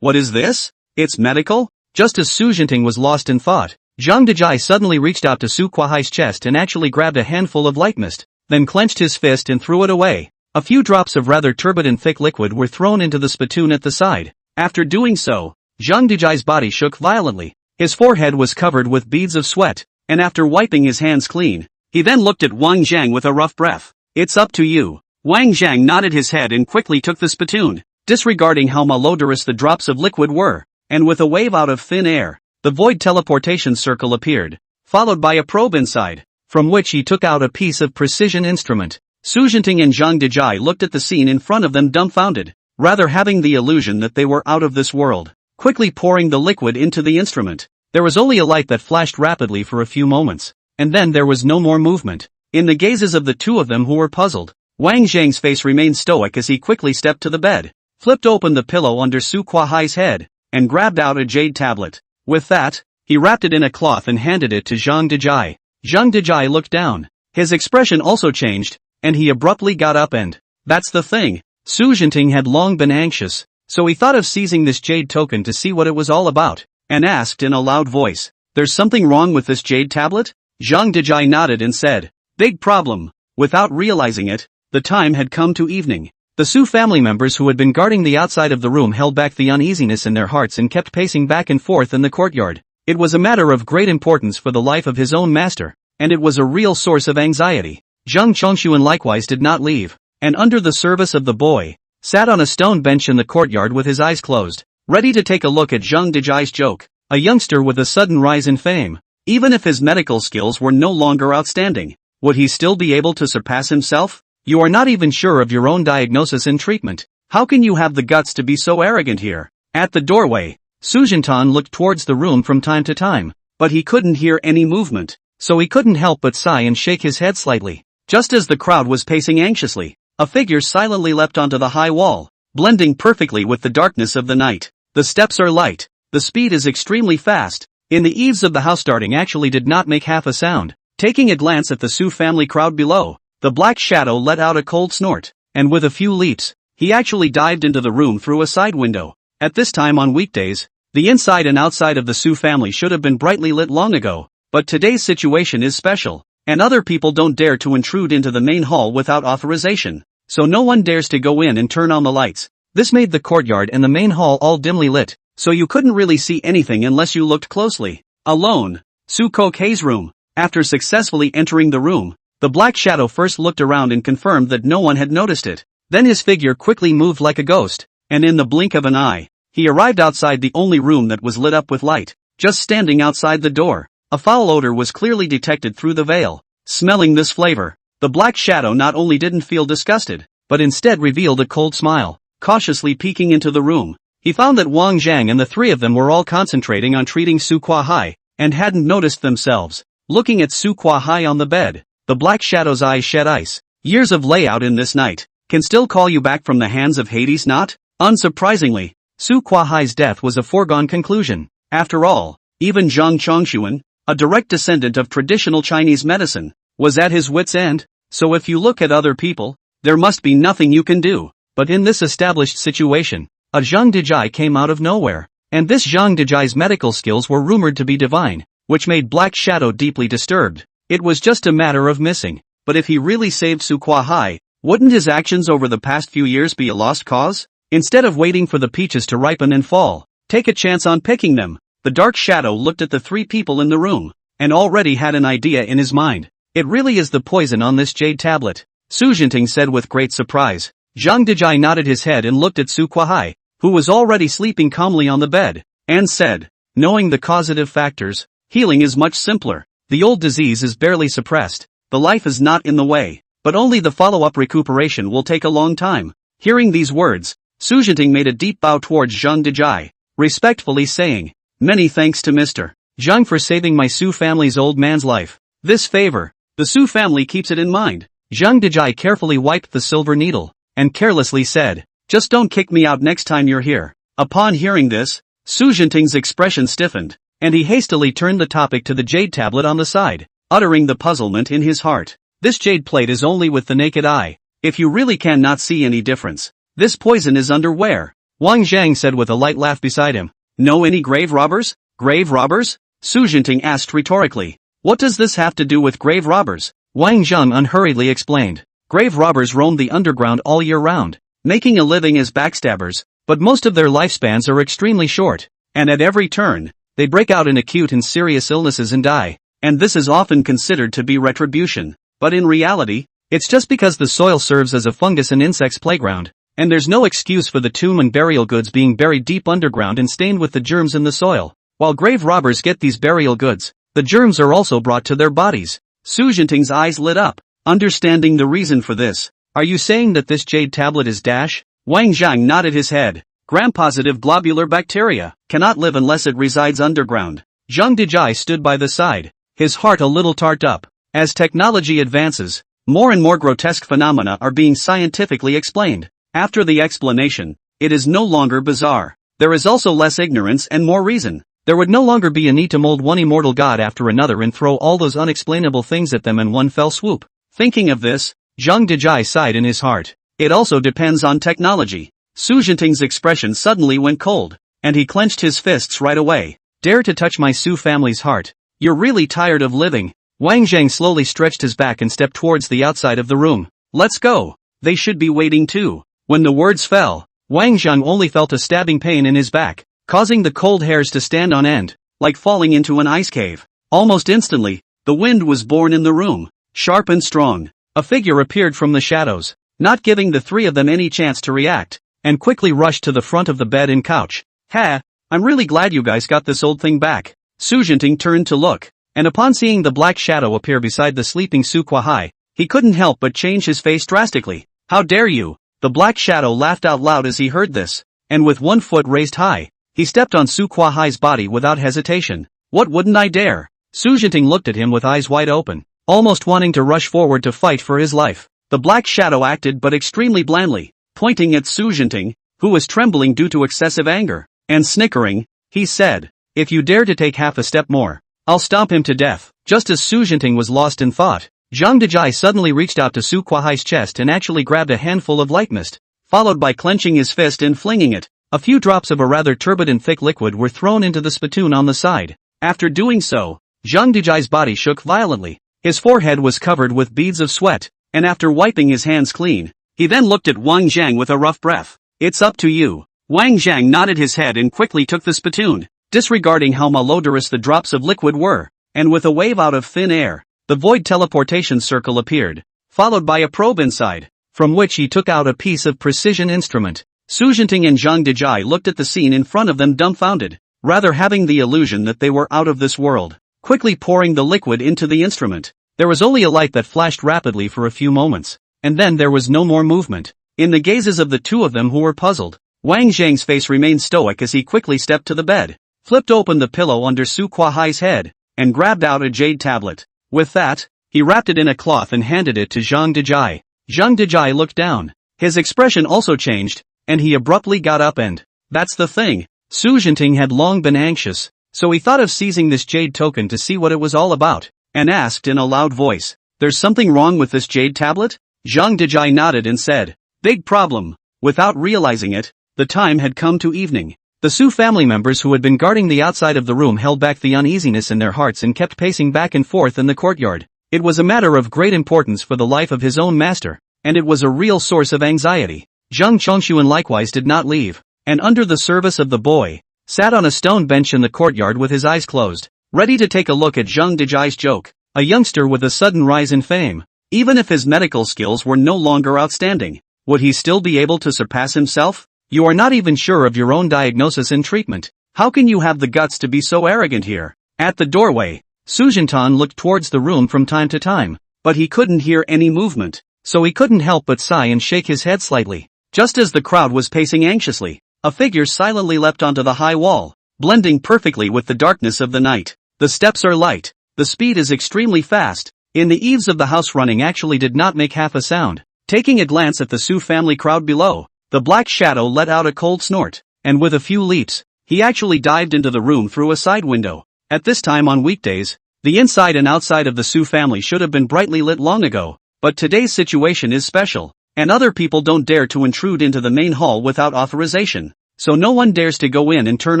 What is this? It's medical? Just as Su Jinting was lost in thought, Zhang Dejai suddenly reached out to Su Kuahai's chest and actually grabbed a handful of light mist, then clenched his fist and threw it away. A few drops of rather turbid and thick liquid were thrown into the spittoon at the side. After doing so, Zhang Dejai's body shook violently. His forehead was covered with beads of sweat, and after wiping his hands clean, he then looked at Wang Zhang with a rough breath. It's up to you. Wang Zhang nodded his head and quickly took the spittoon, disregarding how malodorous the drops of liquid were, and with a wave out of thin air, the void teleportation circle appeared, followed by a probe inside, from which he took out a piece of precision instrument. Su Jinting and Zhang Dejai looked at the scene in front of them dumbfounded, rather having the illusion that they were out of this world. Quickly pouring the liquid into the instrument, there was only a light that flashed rapidly for a few moments, and then there was no more movement. In the gazes of the two of them who were puzzled, Wang Zhang's face remained stoic as he quickly stepped to the bed, flipped open the pillow under Su Kuahai's head, and grabbed out a jade tablet. With that, he wrapped it in a cloth and handed it to Zhang Dejai. Zhang Dejai looked down. His expression also changed, and he abruptly got up and, that's the thing. Su Jinting had long been anxious, so he thought of seizing this jade token to see what it was all about, and asked in a loud voice, there's something wrong with this jade tablet? Zhang Dejai nodded and said, big problem. Without realizing it, the time had come to evening. The Su family members who had been guarding the outside of the room held back the uneasiness in their hearts and kept pacing back and forth in the courtyard. It was a matter of great importance for the life of his own master, and it was a real source of anxiety. Zhang Chongshuan likewise did not leave, and under the service of the boy, sat on a stone bench in the courtyard with his eyes closed, ready to take a look at Zhang Dejai's joke, a youngster with a sudden rise in fame. Even if his medical skills were no longer outstanding, would he still be able to surpass himself? You are not even sure of your own diagnosis and treatment. How can you have the guts to be so arrogant here? At the doorway, Su Jintan looked towards the room from time to time, but he couldn't hear any movement, so he couldn't help but sigh and shake his head slightly. Just as the crowd was pacing anxiously, a figure silently leapt onto the high wall, blending perfectly with the darkness of the night. The steps are light, the speed is extremely fast. In the eaves of the house starting actually did not make half a sound. Taking a glance at the Su family crowd below, the black shadow let out a cold snort, and with a few leaps, he actually dived into the room through a side window. At this time on weekdays, the inside and outside of the Su family should have been brightly lit long ago, but today's situation is special, and other people don't dare to intrude into the main hall without authorization, so no one dares to go in and turn on the lights. This made the courtyard and the main hall all dimly lit, so you couldn't really see anything unless you looked closely. Alone, Su Kokei's room. After successfully entering the room, the black shadow first looked around and confirmed that no one had noticed it. Then his figure quickly moved like a ghost, and in the blink of an eye, he arrived outside the only room that was lit up with light. Just standing outside the door, a foul odor was clearly detected through the veil. Smelling this flavor, the black shadow not only didn't feel disgusted, but instead revealed a cold smile. Cautiously peeking into the room, he found that Wang Zhang and the three of them were all concentrating on treating Su Kuahai, and hadn't noticed themselves. Looking at Su Kuahai on the bed, the black shadow's eyes shed ice. Years of layout in this night can still call you back from the hands of Hades, not? Unsurprisingly, Su Kuahai's death was a foregone conclusion. After all, even Zhang Chongshuan, a direct descendant of traditional Chinese medicine, was at his wit's end. So if you look at other people, there must be nothing you can do. But in this established situation, a Zhang Dejai came out of nowhere, and this Zhang Dejai's medical skills were rumored to be divine, which made Black Shadow deeply disturbed. It was just a matter of missing, but if he really saved Su Kuahai, wouldn't his actions over the past few years be a lost cause? Instead of waiting for the peaches to ripen and fall, take a chance on picking them. The Dark Shadow looked at the three people in the room, and already had an idea in his mind. It really is the poison on this jade tablet, Su Jinting said with great surprise. Zhang Dejai nodded his head and looked at Su Kuahai, who was already sleeping calmly on the bed, and said, knowing the causative factors, healing is much simpler. The old disease is barely suppressed, the life is not in the way, but only the follow-up recuperation will take a long time. Hearing these words, Su Jinting made a deep bow towards Zhang Dejai, respectfully saying, many thanks to Mr. Zhang for saving my Su family's old man's life. This favor, the Su family keeps it in mind. Zhang Dejai carefully wiped the silver needle, and carelessly said, just don't kick me out next time you're here. Upon hearing this, Su Jinting's expression stiffened, and he hastily turned the topic to the jade tablet on the side, uttering the puzzlement in his heart. This jade plate is only with the naked eye. If you really cannot see any difference, this poison is underwear. Wang Zhang said with a light laugh beside him. Know any grave robbers? Grave robbers? Su Jinting asked rhetorically. What does this have to do with grave robbers? Wang Zhang unhurriedly explained. Grave robbers roam the underground all year round, making a living as backstabbers, but most of their lifespans are extremely short, and at every turn, they break out in acute and serious illnesses and die, and this is often considered to be retribution, but in reality, it's just because the soil serves as a fungus and insects playground, and there's no excuse for the tomb and burial goods being buried deep underground and stained with the germs in the soil. While grave robbers get these burial goods, the germs are also brought to their bodies. Su Jinting's eyes lit up, understanding the reason for this. Are you saying that this jade tablet is dash? Wang Zhang nodded his head. Gram-positive globular bacteria cannot live unless it resides underground. Zhang Dejai stood by the side, his heart a little tart up. As technology advances, more and more grotesque phenomena are being scientifically explained. After the explanation, it is no longer bizarre. There is also less ignorance and more reason. There would no longer be a need to mold one immortal god after another and throw all those unexplainable things at them in one fell swoop. Thinking of this, Zhang Dejai sighed in his heart. It also depends on technology. Su Jinting's expression suddenly went cold, and he clenched his fists right away. Dare to touch my Su family's heart. You're really tired of living. Wang Zhang slowly stretched his back and stepped towards the outside of the room. Let's go. They should be waiting too. When the words fell, Wang Zhang only felt a stabbing pain in his back, causing the cold hairs to stand on end, like falling into an ice cave. Almost instantly, the wind was born in the room, sharp and strong. A figure appeared from the shadows, not giving the three of them any chance to react, and quickly rushed to the front of the bed and couch. Ha! I'm really glad you guys got this old thing back. Su Jinting turned to look, and upon seeing the black shadow appear beside the sleeping Su Kuahai, he couldn't help but change his face drastically. How dare you! The black shadow laughed out loud as he heard this, and with one foot raised high, he stepped on Su Kuahai's body without hesitation. What wouldn't I dare? Su Jinting looked at him with eyes wide open, almost wanting to rush forward to fight for his life. The black shadow acted but extremely blandly, pointing at Su Jinting, who was trembling due to excessive anger, and snickering, he said, if you dare to take half a step more, I'll stomp him to death. Just as Su Jinting was lost in thought, Zhang Dejai suddenly reached out to Su Kuahai's chest and actually grabbed a handful of light mist, followed by clenching his fist and flinging it. A few drops of a rather turbid and thick liquid were thrown into the spittoon on the side. After doing so, Zhang Dejai's body shook violently. His forehead was covered with beads of sweat, and after wiping his hands clean, he then looked at Wang Zhang with a rough breath. It's up to you. Wang Zhang nodded his head and quickly took the spittoon, disregarding how malodorous the drops of liquid were, and with a wave out of thin air, the void teleportation circle appeared, followed by a probe inside, from which he took out a piece of precision instrument. Su Jinting and Zhang Dejai looked at the scene in front of them dumbfounded, rather having the illusion that they were out of this world. Quickly pouring the liquid into the instrument, there was only a light that flashed rapidly for a few moments, and then there was no more movement. In the gazes of the two of them who were puzzled, Wang Zhang's face remained stoic as he quickly stepped to the bed, flipped open the pillow under Su Kuahai's head, and grabbed out a jade tablet. With that, he wrapped it in a cloth and handed it to Zhang Dejai. Zhang Dejai looked down. His expression also changed, and he abruptly got up and, that's the thing. Su Jinting had long been anxious, so he thought of seizing this jade token to see what it was all about, and asked in a loud voice, there's something wrong with this jade tablet? Zhang Dejai nodded and said, big problem. Without realizing it, the time had come to evening. The Su family members who had been guarding the outside of the room held back the uneasiness in their hearts and kept pacing back and forth in the courtyard. It was a matter of great importance for the life of his own master, and it was a real source of anxiety. Zhang Chongshuan likewise did not leave, and under the service of the boy, sat on a stone bench in the courtyard with his eyes closed, ready to take a look at Zhang Dejai's joke, a youngster with a sudden rise in fame. Even if his medical skills were no longer outstanding, would he still be able to surpass himself? You are not even sure of your own diagnosis and treatment. How can you have the guts to be so arrogant here? At the doorway, Su Jintan looked towards the room from time to time, but he couldn't hear any movement, so he couldn't help but sigh and shake his head slightly. Just as the crowd was pacing anxiously, a figure silently leapt onto the high wall, blending perfectly with the darkness of the night. The steps are light, the speed is extremely fast, in the eaves of the house running actually did not make half a sound. Taking a glance at the Su family crowd below, the black shadow let out a cold snort, and with a few leaps, he actually dived into the room through a side window. At this time on weekdays, the inside and outside of the Su family should have been brightly lit long ago, but today's situation is special, and other people don't dare to intrude into the main hall without authorization, so no one dares to go in and turn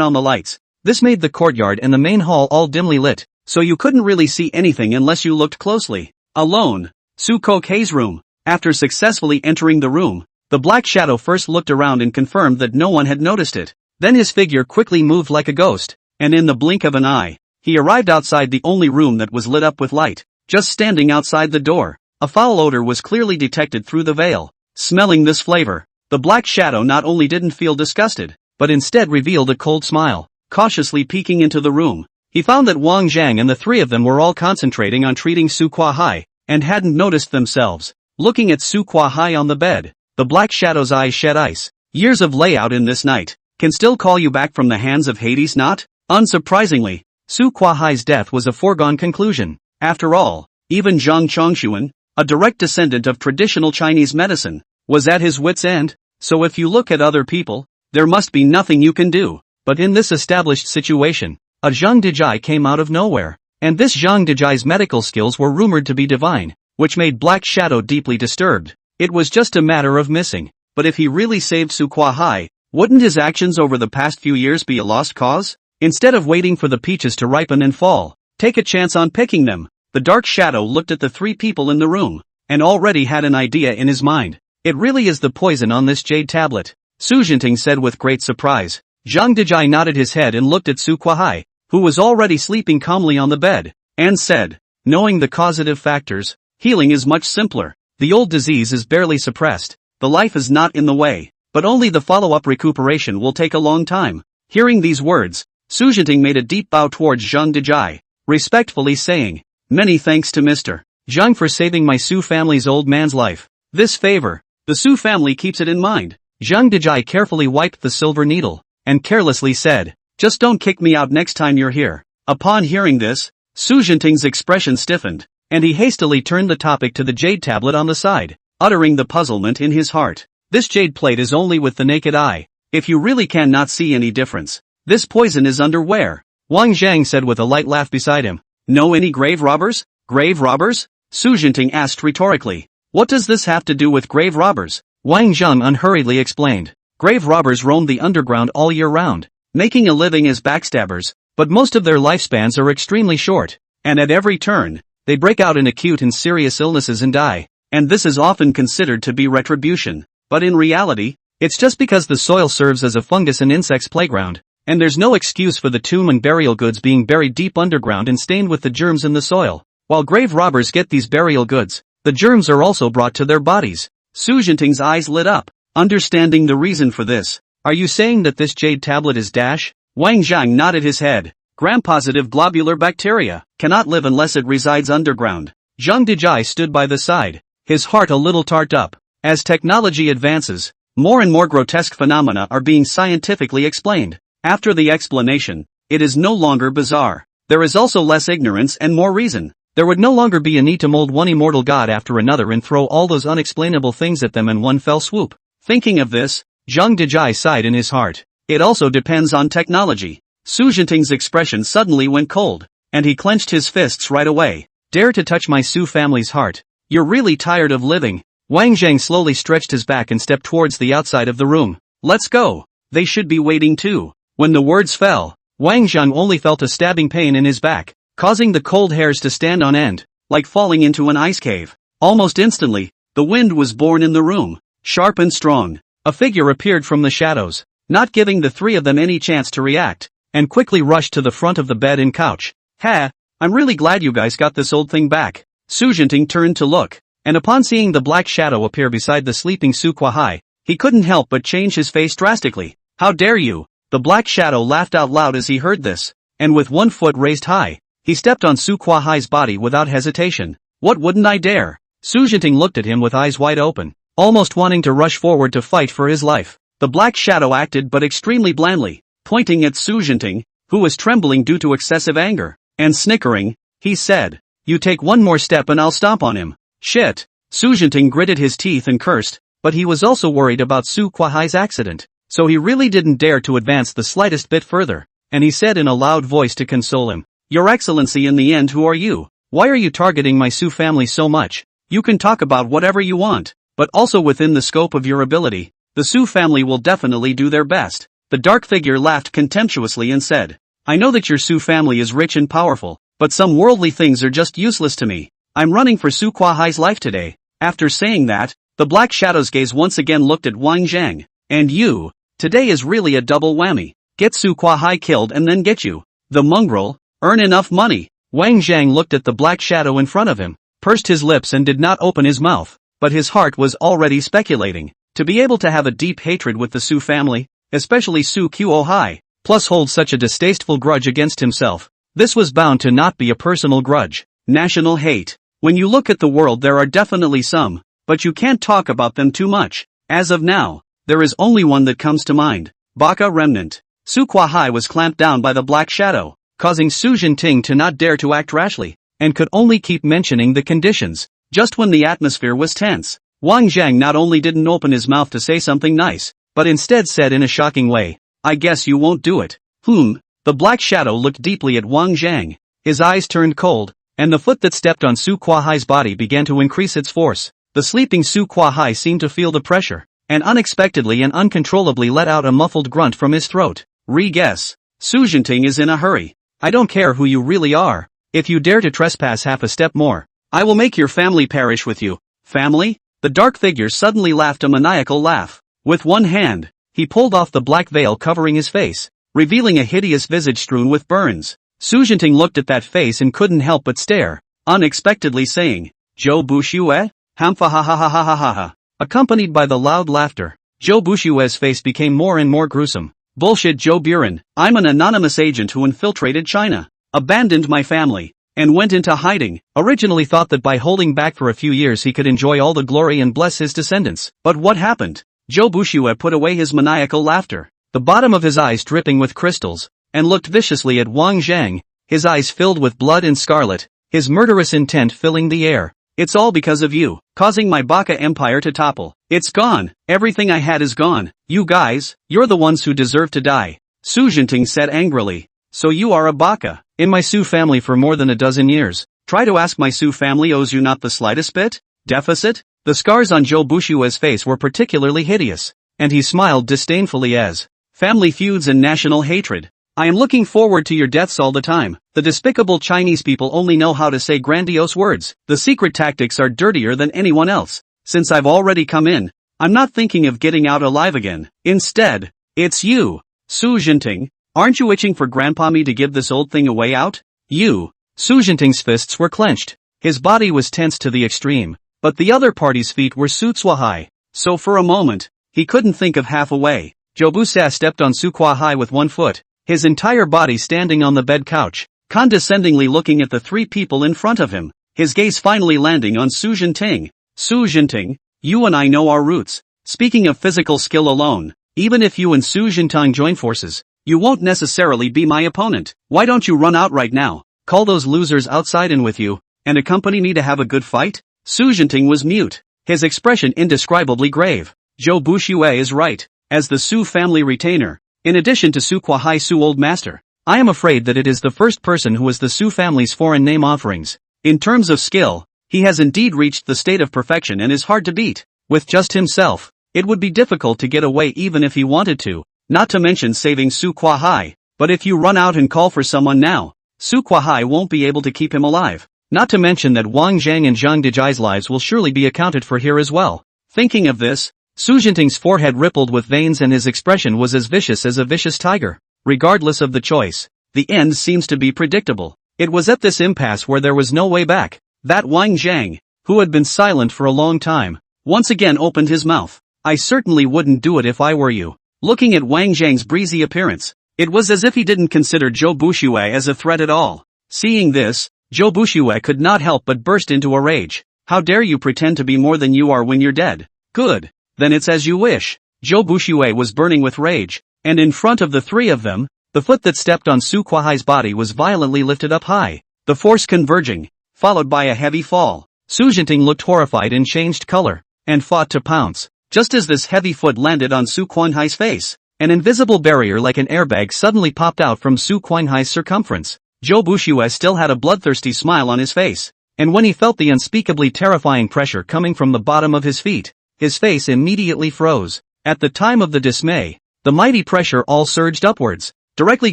on the lights. This made the courtyard and the main hall all dimly lit, so you couldn't really see anything unless you looked closely. Alone, Su Kokei's room. After successfully entering the room, the Black Shadow first looked around and confirmed that no one had noticed it. Then his figure quickly moved like a ghost, and in the blink of an eye, he arrived outside the only room that was lit up with light. Just standing outside the door, a foul odor was clearly detected through the veil. Smelling this flavor, the Black Shadow not only didn't feel disgusted, but instead revealed a cold smile. Cautiously peeking into the room, he found that Wang Zhang and the three of them were all concentrating on treating Su Kuahai, and hadn't noticed themselves. Looking at Su Kuahai on the bed, the Black Shadow's eyes shed ice. Years of layout in this night can still call you back from the hands of Hades, not? Unsurprisingly, Su Kuahai's death was a foregone conclusion. After all, even Zhang Chongshuan, a direct descendant of traditional Chinese medicine, was at his wit's end. So if you look at other people, there must be nothing you can do. But in this established situation, a Zhang Dejai came out of nowhere, and this Zhang Dejai's medical skills were rumored to be divine, which made Black Shadow deeply disturbed. It was just a matter of missing, but if he really saved Su Kuahai, wouldn't his actions over the past few years be a lost cause? Instead of waiting for the peaches to ripen and fall, take a chance on picking them. The Dark Shadow looked at the three people in the room, and already had an idea in his mind. It really is the poison on this jade tablet, Su Jinting said with great surprise. Zhang Dejai nodded his head and looked at Su Kuahai, who was already sleeping calmly on the bed, and said, knowing the causative factors, healing is much simpler. The old disease is barely suppressed, the life is not in the way, but only the follow-up recuperation will take a long time. Hearing these words, Su Jinting made a deep bow towards Zhang Dejai, respectfully saying, many thanks to Mr. Zhang for saving my Su family's old man's life. This favor, the Su family keeps it in mind. Zhang Dejai carefully wiped the silver needle, and carelessly said, just don't kick me out next time you're here. Upon hearing this, Su Jinting's expression stiffened, and he hastily turned the topic to the jade tablet on the side, uttering the puzzlement in his heart. This jade plate is only with the naked eye. If you really cannot see any difference, this poison is underwear. Wang Zhang said with a light laugh beside him. Know any grave robbers? Grave robbers? Su Jinting asked rhetorically. What does this have to do with grave robbers? Wang Zhang unhurriedly explained. Grave robbers roam the underground all year round, making a living as backstabbers, but most of their lifespans are extremely short, and at every turn, they break out in acute and serious illnesses and die, and this is often considered to be retribution, but in reality, it's just because the soil serves as a fungus and insects playground, and there's no excuse for the tomb and burial goods being buried deep underground and stained with the germs in the soil. While grave robbers get these burial goods, the germs are also brought to their bodies. Su Jinting's eyes lit up, understanding the reason for this. Are you saying that this jade tablet is dash? Wang Zhang nodded his head. Gram-positive globular bacteria cannot live unless it resides underground. Zhang Dejai stood by the side, his heart a little tart up. As technology advances, more and more grotesque phenomena are being scientifically explained. After the explanation, it is no longer bizarre. There is also less ignorance and more reason. There would no longer be a need to mold one immortal god after another and throw all those unexplainable things at them in one fell swoop. Thinking of this, Zhang Dejai sighed in his heart. It also depends on technology. Su Jinting's expression suddenly went cold, and he clenched his fists right away. Dare to touch my Su family's heart. You're really tired of living. Wang Zhang slowly stretched his back and stepped towards the outside of the room. Let's go. They should be waiting too. When the words fell, Wang Zhang only felt a stabbing pain in his back, causing the cold hairs to stand on end, like falling into an ice cave. Almost instantly, the wind was born in the room. Sharp and strong, a figure appeared from the shadows, not giving the three of them any chance to react, and quickly rushed to the front of the bed and couch. Ha, I'm really glad you guys got this old thing back. Su Jinting turned to look, and upon seeing the black shadow appear beside the sleeping Su Kuahai, he couldn't help but change his face drastically. How dare you? The black shadow laughed out loud as he heard this, and with one foot raised high, he stepped on Su Kuahai's body without hesitation. What wouldn't I dare? Su Jinting looked at him with eyes wide open, almost wanting to rush forward to fight for his life. The black shadow acted but extremely blandly, pointing at Su Jinting, who was trembling due to excessive anger, and snickering, he said, "You take one more step and I'll stomp on him." Shit. Su Jinting gritted his teeth and cursed, but he was also worried about Su Kuahai's accident. so he really didn't dare to advance the slightest bit further, and he said in a loud voice to console him, "Your Excellency, in the end, who are you? Why are you targeting my Su family so much? You can talk about whatever you want, but also within the scope of your ability. The Su family will definitely do their best." The dark figure laughed contemptuously and said, "I know that your Su family is rich and powerful, but some worldly things are just useless to me. I'm running for Su Kuahai's life today." After saying that, the Black Shadow's gaze once again looked at Wang Zhang. "And you? Today is really a double whammy. Get Su Kuahai killed and then get you, the mongrel, earn enough money." Wang Zhang looked at the Black Shadow in front of him, pursed his lips and did not open his mouth, but his heart was already speculating. To be able to have a deep hatred with the Su family, especially Su Kuahai, plus hold such a distasteful grudge against himself, this was bound to not be a personal grudge. National hate. When you look at the world, there are definitely some, but you can't talk about them too much. As of now, there is only one that comes to mind. Baka Remnant. Su Kuahai was clamped down by the Black Shadow, causing Su Jinting to not dare to act rashly, and could only keep mentioning the conditions. Just when the atmosphere was tense, Wang Zhang not only didn't open his mouth to say something nice, but instead said in a shocking way, "I guess you won't do it." The Black Shadow looked deeply at Wang Zhang. His eyes turned cold, and the foot that stepped on Su Kuahai's body began to increase its force. The sleeping Su Kuahai seemed to feel the pressure, and unexpectedly and uncontrollably let out a muffled grunt from his throat. "Re-guess. Su Jinting is in a hurry. I don't care who you really are. If you dare to trespass half a step more, I will make your family perish with you." "Family?" The dark figure suddenly laughed a maniacal laugh. With one hand, he pulled off the black veil covering his face, revealing a hideous visage strewn with burns. Su Jinting looked at that face and couldn't help but stare, unexpectedly saying, "Zhou Bushue? Hamfa ha ha ha ha ha ha ha." Accompanied by the loud laughter, Zhou Bushue's face became more and more gruesome. "Bullshit, Zhou Buren. I'm an anonymous agent who infiltrated China, abandoned my family, and went into hiding. Originally thought that by holding back for a few years he could enjoy all the glory and bless his descendants. But what happened?" Zhou Bushue put away his maniacal laughter, the bottom of his eyes dripping with crystals, and looked viciously at Wang Zhang, his eyes filled with blood and scarlet, his murderous intent filling the air. "It's all because of you, causing my Baka empire to topple. It's gone. Everything I had is gone. You guys, you're the ones who deserve to die." Su Jinting said angrily, "So you are a Baka, in my Su family for more than a dozen years. Try to ask my Su family owes you not the slightest bit? Deficit?" The scars on Zhou Bushue's face were particularly hideous, and he smiled disdainfully as, "Family feuds and national hatred. I am looking forward to your deaths all the time. The despicable Chinese people only know how to say grandiose words. The secret tactics are dirtier than anyone else. Since I've already come in, I'm not thinking of getting out alive again. Instead, it's you, Su Jinting. Aren't you itching for Grandpa me to give this old thing a way out? You." Su Jinting's fists were clenched. His body was tense to the extreme, but the other party's feet were Su Kuahai. So for a moment, he couldn't think of half a way. Zhou Busa stepped on Su Kuahai with one foot, his entire body standing on the bed couch, condescendingly looking at the three people in front of him, his gaze finally landing on Su Jinting. "Su Jinting, you and I know our roots. Speaking of physical skill alone, even if you and Su Jinting join forces, you won't necessarily be my opponent. Why don't you run out right now, call those losers outside in with you, and accompany me to have a good fight?" Su Jinting was mute, his expression indescribably grave. Zhou Bushue is right. As the Su family retainer, in addition to Su Kuahai Su Old Master, I am afraid that it is the first person who is the Su family's foreign name offerings. In terms of skill, he has indeed reached the state of perfection and is hard to beat. With just himself, it would be difficult to get away even if he wanted to, not to mention saving Su Kuahai. But if you run out and call for someone now, Su Kuahai won't be able to keep him alive. Not to mention that Wang Zhang and Zhang Dejai's lives will surely be accounted for here as well. Thinking of this, Su Jinting's forehead rippled with veins and his expression was as vicious as a vicious tiger. Regardless of the choice, the end seems to be predictable. It was at this impasse where there was no way back. That Wang Zhang, who had been silent for a long time, once again opened his mouth. "I certainly wouldn't do it if I were you." Looking at Wang Zhang's breezy appearance, it was as if he didn't consider Zhou Bushue as a threat at all. Seeing this, Zhou Bushue could not help but burst into a rage. "How dare you pretend to be more than you are when you're dead? Good. Then it's as you wish." Zhou Bushue was burning with rage, and in front of the three of them, the foot that stepped on Su Kuahai's body was violently lifted up high, the force converging, followed by a heavy fall. Su Jinting looked horrified and changed color, and fought to pounce. Just as this heavy foot landed on Su Quanhai's face, an invisible barrier like an airbag suddenly popped out from Su Quanhai's circumference. Zhou Buxue still had a bloodthirsty smile on his face, and when he felt the unspeakably terrifying pressure coming from the bottom of his feet, his face immediately froze. At the time of the dismay, the mighty pressure all surged upwards, directly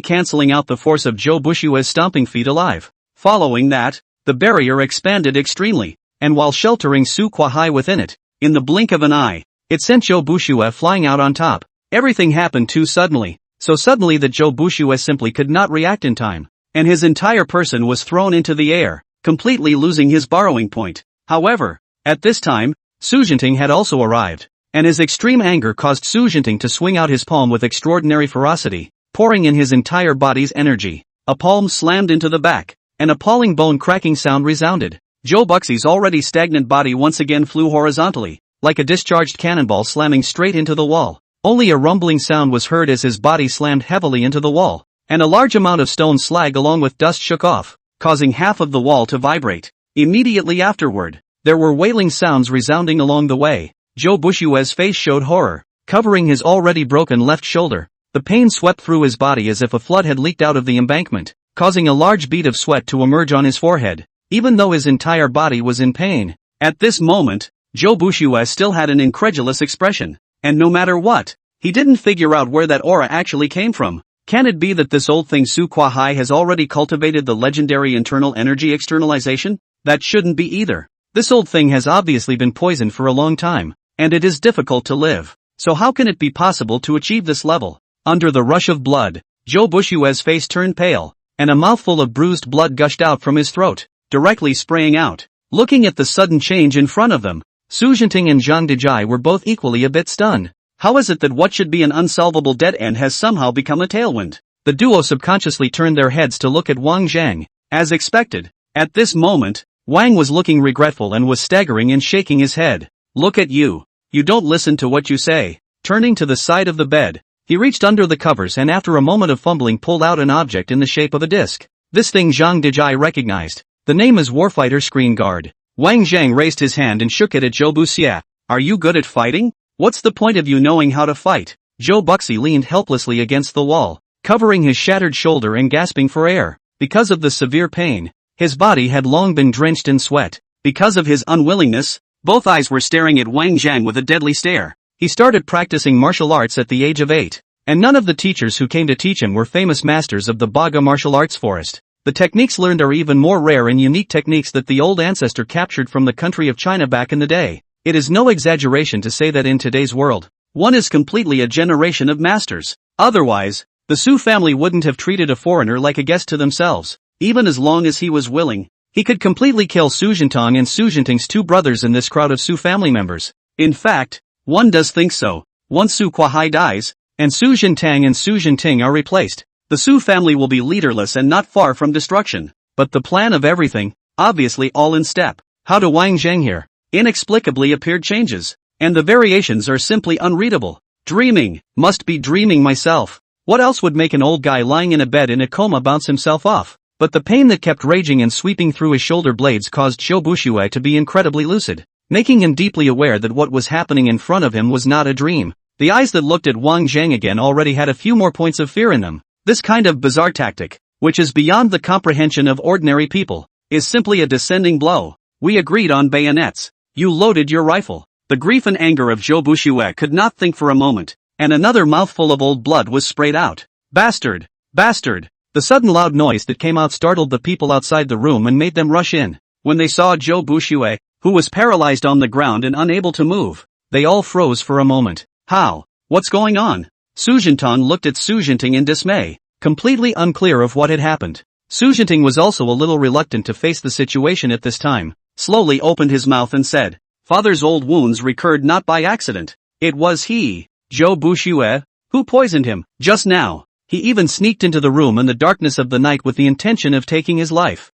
cancelling out the force of Zhou Bushue's stomping feet alive. Following that, the barrier expanded extremely, and while sheltering Su Quanhai within it, in the blink of an eye, it sent Zhou Buxue flying out on top. Everything happened too suddenly, so suddenly that Zhou Buxue simply could not react in time, and his entire person was thrown into the air, completely losing his borrowing point. However, at this time, Su Jinting had also arrived, and his extreme anger caused Su Jinting to swing out his palm with extraordinary ferocity, pouring in his entire body's energy. A palm slammed into the back. An appalling bone-cracking sound resounded. Zhou Buxie's already stagnant body once again flew horizontally, like a discharged cannonball slamming straight into the wall. Only a rumbling sound was heard as his body slammed heavily into the wall, and a large amount of stone slag along with dust shook off, causing half of the wall to vibrate. Immediately afterward, there were wailing sounds resounding along the way. Zhou Bushue's face showed horror, covering his already broken left shoulder. The pain swept through his body as if a flood had leaked out of the embankment, causing a large bead of sweat to emerge on his forehead, even though his entire body was in pain. At this moment, Zhou Bushue still had an incredulous expression, and no matter what, he didn't figure out where that aura actually came from. Can it be that this old thing Su Quanhai has already cultivated the legendary internal energy externalization? That shouldn't be either. This old thing has obviously been poisoned for a long time, and it is difficult to live. So how can it be possible to achieve this level? Under the rush of blood, Zhou Bushue's face turned pale, and a mouthful of bruised blood gushed out from his throat, directly spraying out. Looking at the sudden change in front of them, Su Jinting and Zhang Dejai were both equally a bit stunned. How is it that what should be an unsolvable dead end has somehow become a tailwind? The duo subconsciously turned their heads to look at Wang Zhang. As expected, at this moment, Wang was looking regretful and was staggering and shaking his head. Look at you. You don't listen to what you say. Turning to the side of the bed, he reached under the covers and after a moment of fumbling pulled out an object in the shape of a disc. This thing Zhang Dejai recognized. The name is Warfighter Screen Guard. Wang Zhang raised his hand and shook it at Zhou Buxie. Are you good at fighting? What's the point of you knowing how to fight? Zhou Buxie leaned helplessly against the wall, covering his shattered shoulder and gasping for air. Because of the severe pain, his body had long been drenched in sweat. Because of his unwillingness, both eyes were staring at Wang Zhang with a deadly stare. He started practicing martial arts at the age of 8, and none of the teachers who came to teach him were famous masters of the Baga martial arts forest. The techniques learned are even more rare and unique techniques that the old ancestor captured from the country of China back in the day. It is no exaggeration to say that in today's world, one is completely a generation of masters. Otherwise, the Su family wouldn't have treated a foreigner like a guest to themselves. Even as long as he was willing, he could completely kill Su Jintang and Su Jinting's two brothers in this crowd of Su family members. In fact, one does think so. Once Su Quanhai dies, and Su Jintang and Su Jinting are replaced, the Su family will be leaderless and not far from destruction. But the plan of everything, obviously all in step. How do Wang Zhang here? Inexplicably appeared changes, and the variations are simply unreadable. Dreaming, must be dreaming myself. What else would make an old guy lying in a bed in a coma bounce himself off? But the pain that kept raging and sweeping through his shoulder blades caused Zhou Buxue to be incredibly lucid, making him deeply aware that what was happening in front of him was not a dream. The eyes that looked at Wang Zhang again already had a few more points of fear in them. This kind of bizarre tactic, which is beyond the comprehension of ordinary people, is simply a descending blow. We agreed on bayonets. You loaded your rifle. The grief and anger of Zhou Buxue could not think for a moment, and another mouthful of old blood was sprayed out. Bastard! Bastard! The sudden loud noise that came out startled the people outside the room and made them rush in. When they saw Zhou Buxue, who was paralyzed on the ground and unable to move, they all froze for a moment. How? What's going on? Su Jintang looked at Su Jinting in dismay, completely unclear of what had happened. Su Jinting was also a little reluctant to face the situation at this time. Slowly opened his mouth and said, Father's old wounds recurred not by accident. It was he, Zhou Buxue, who poisoned him. Just now, he even sneaked into the room in the darkness of the night with the intention of taking his life.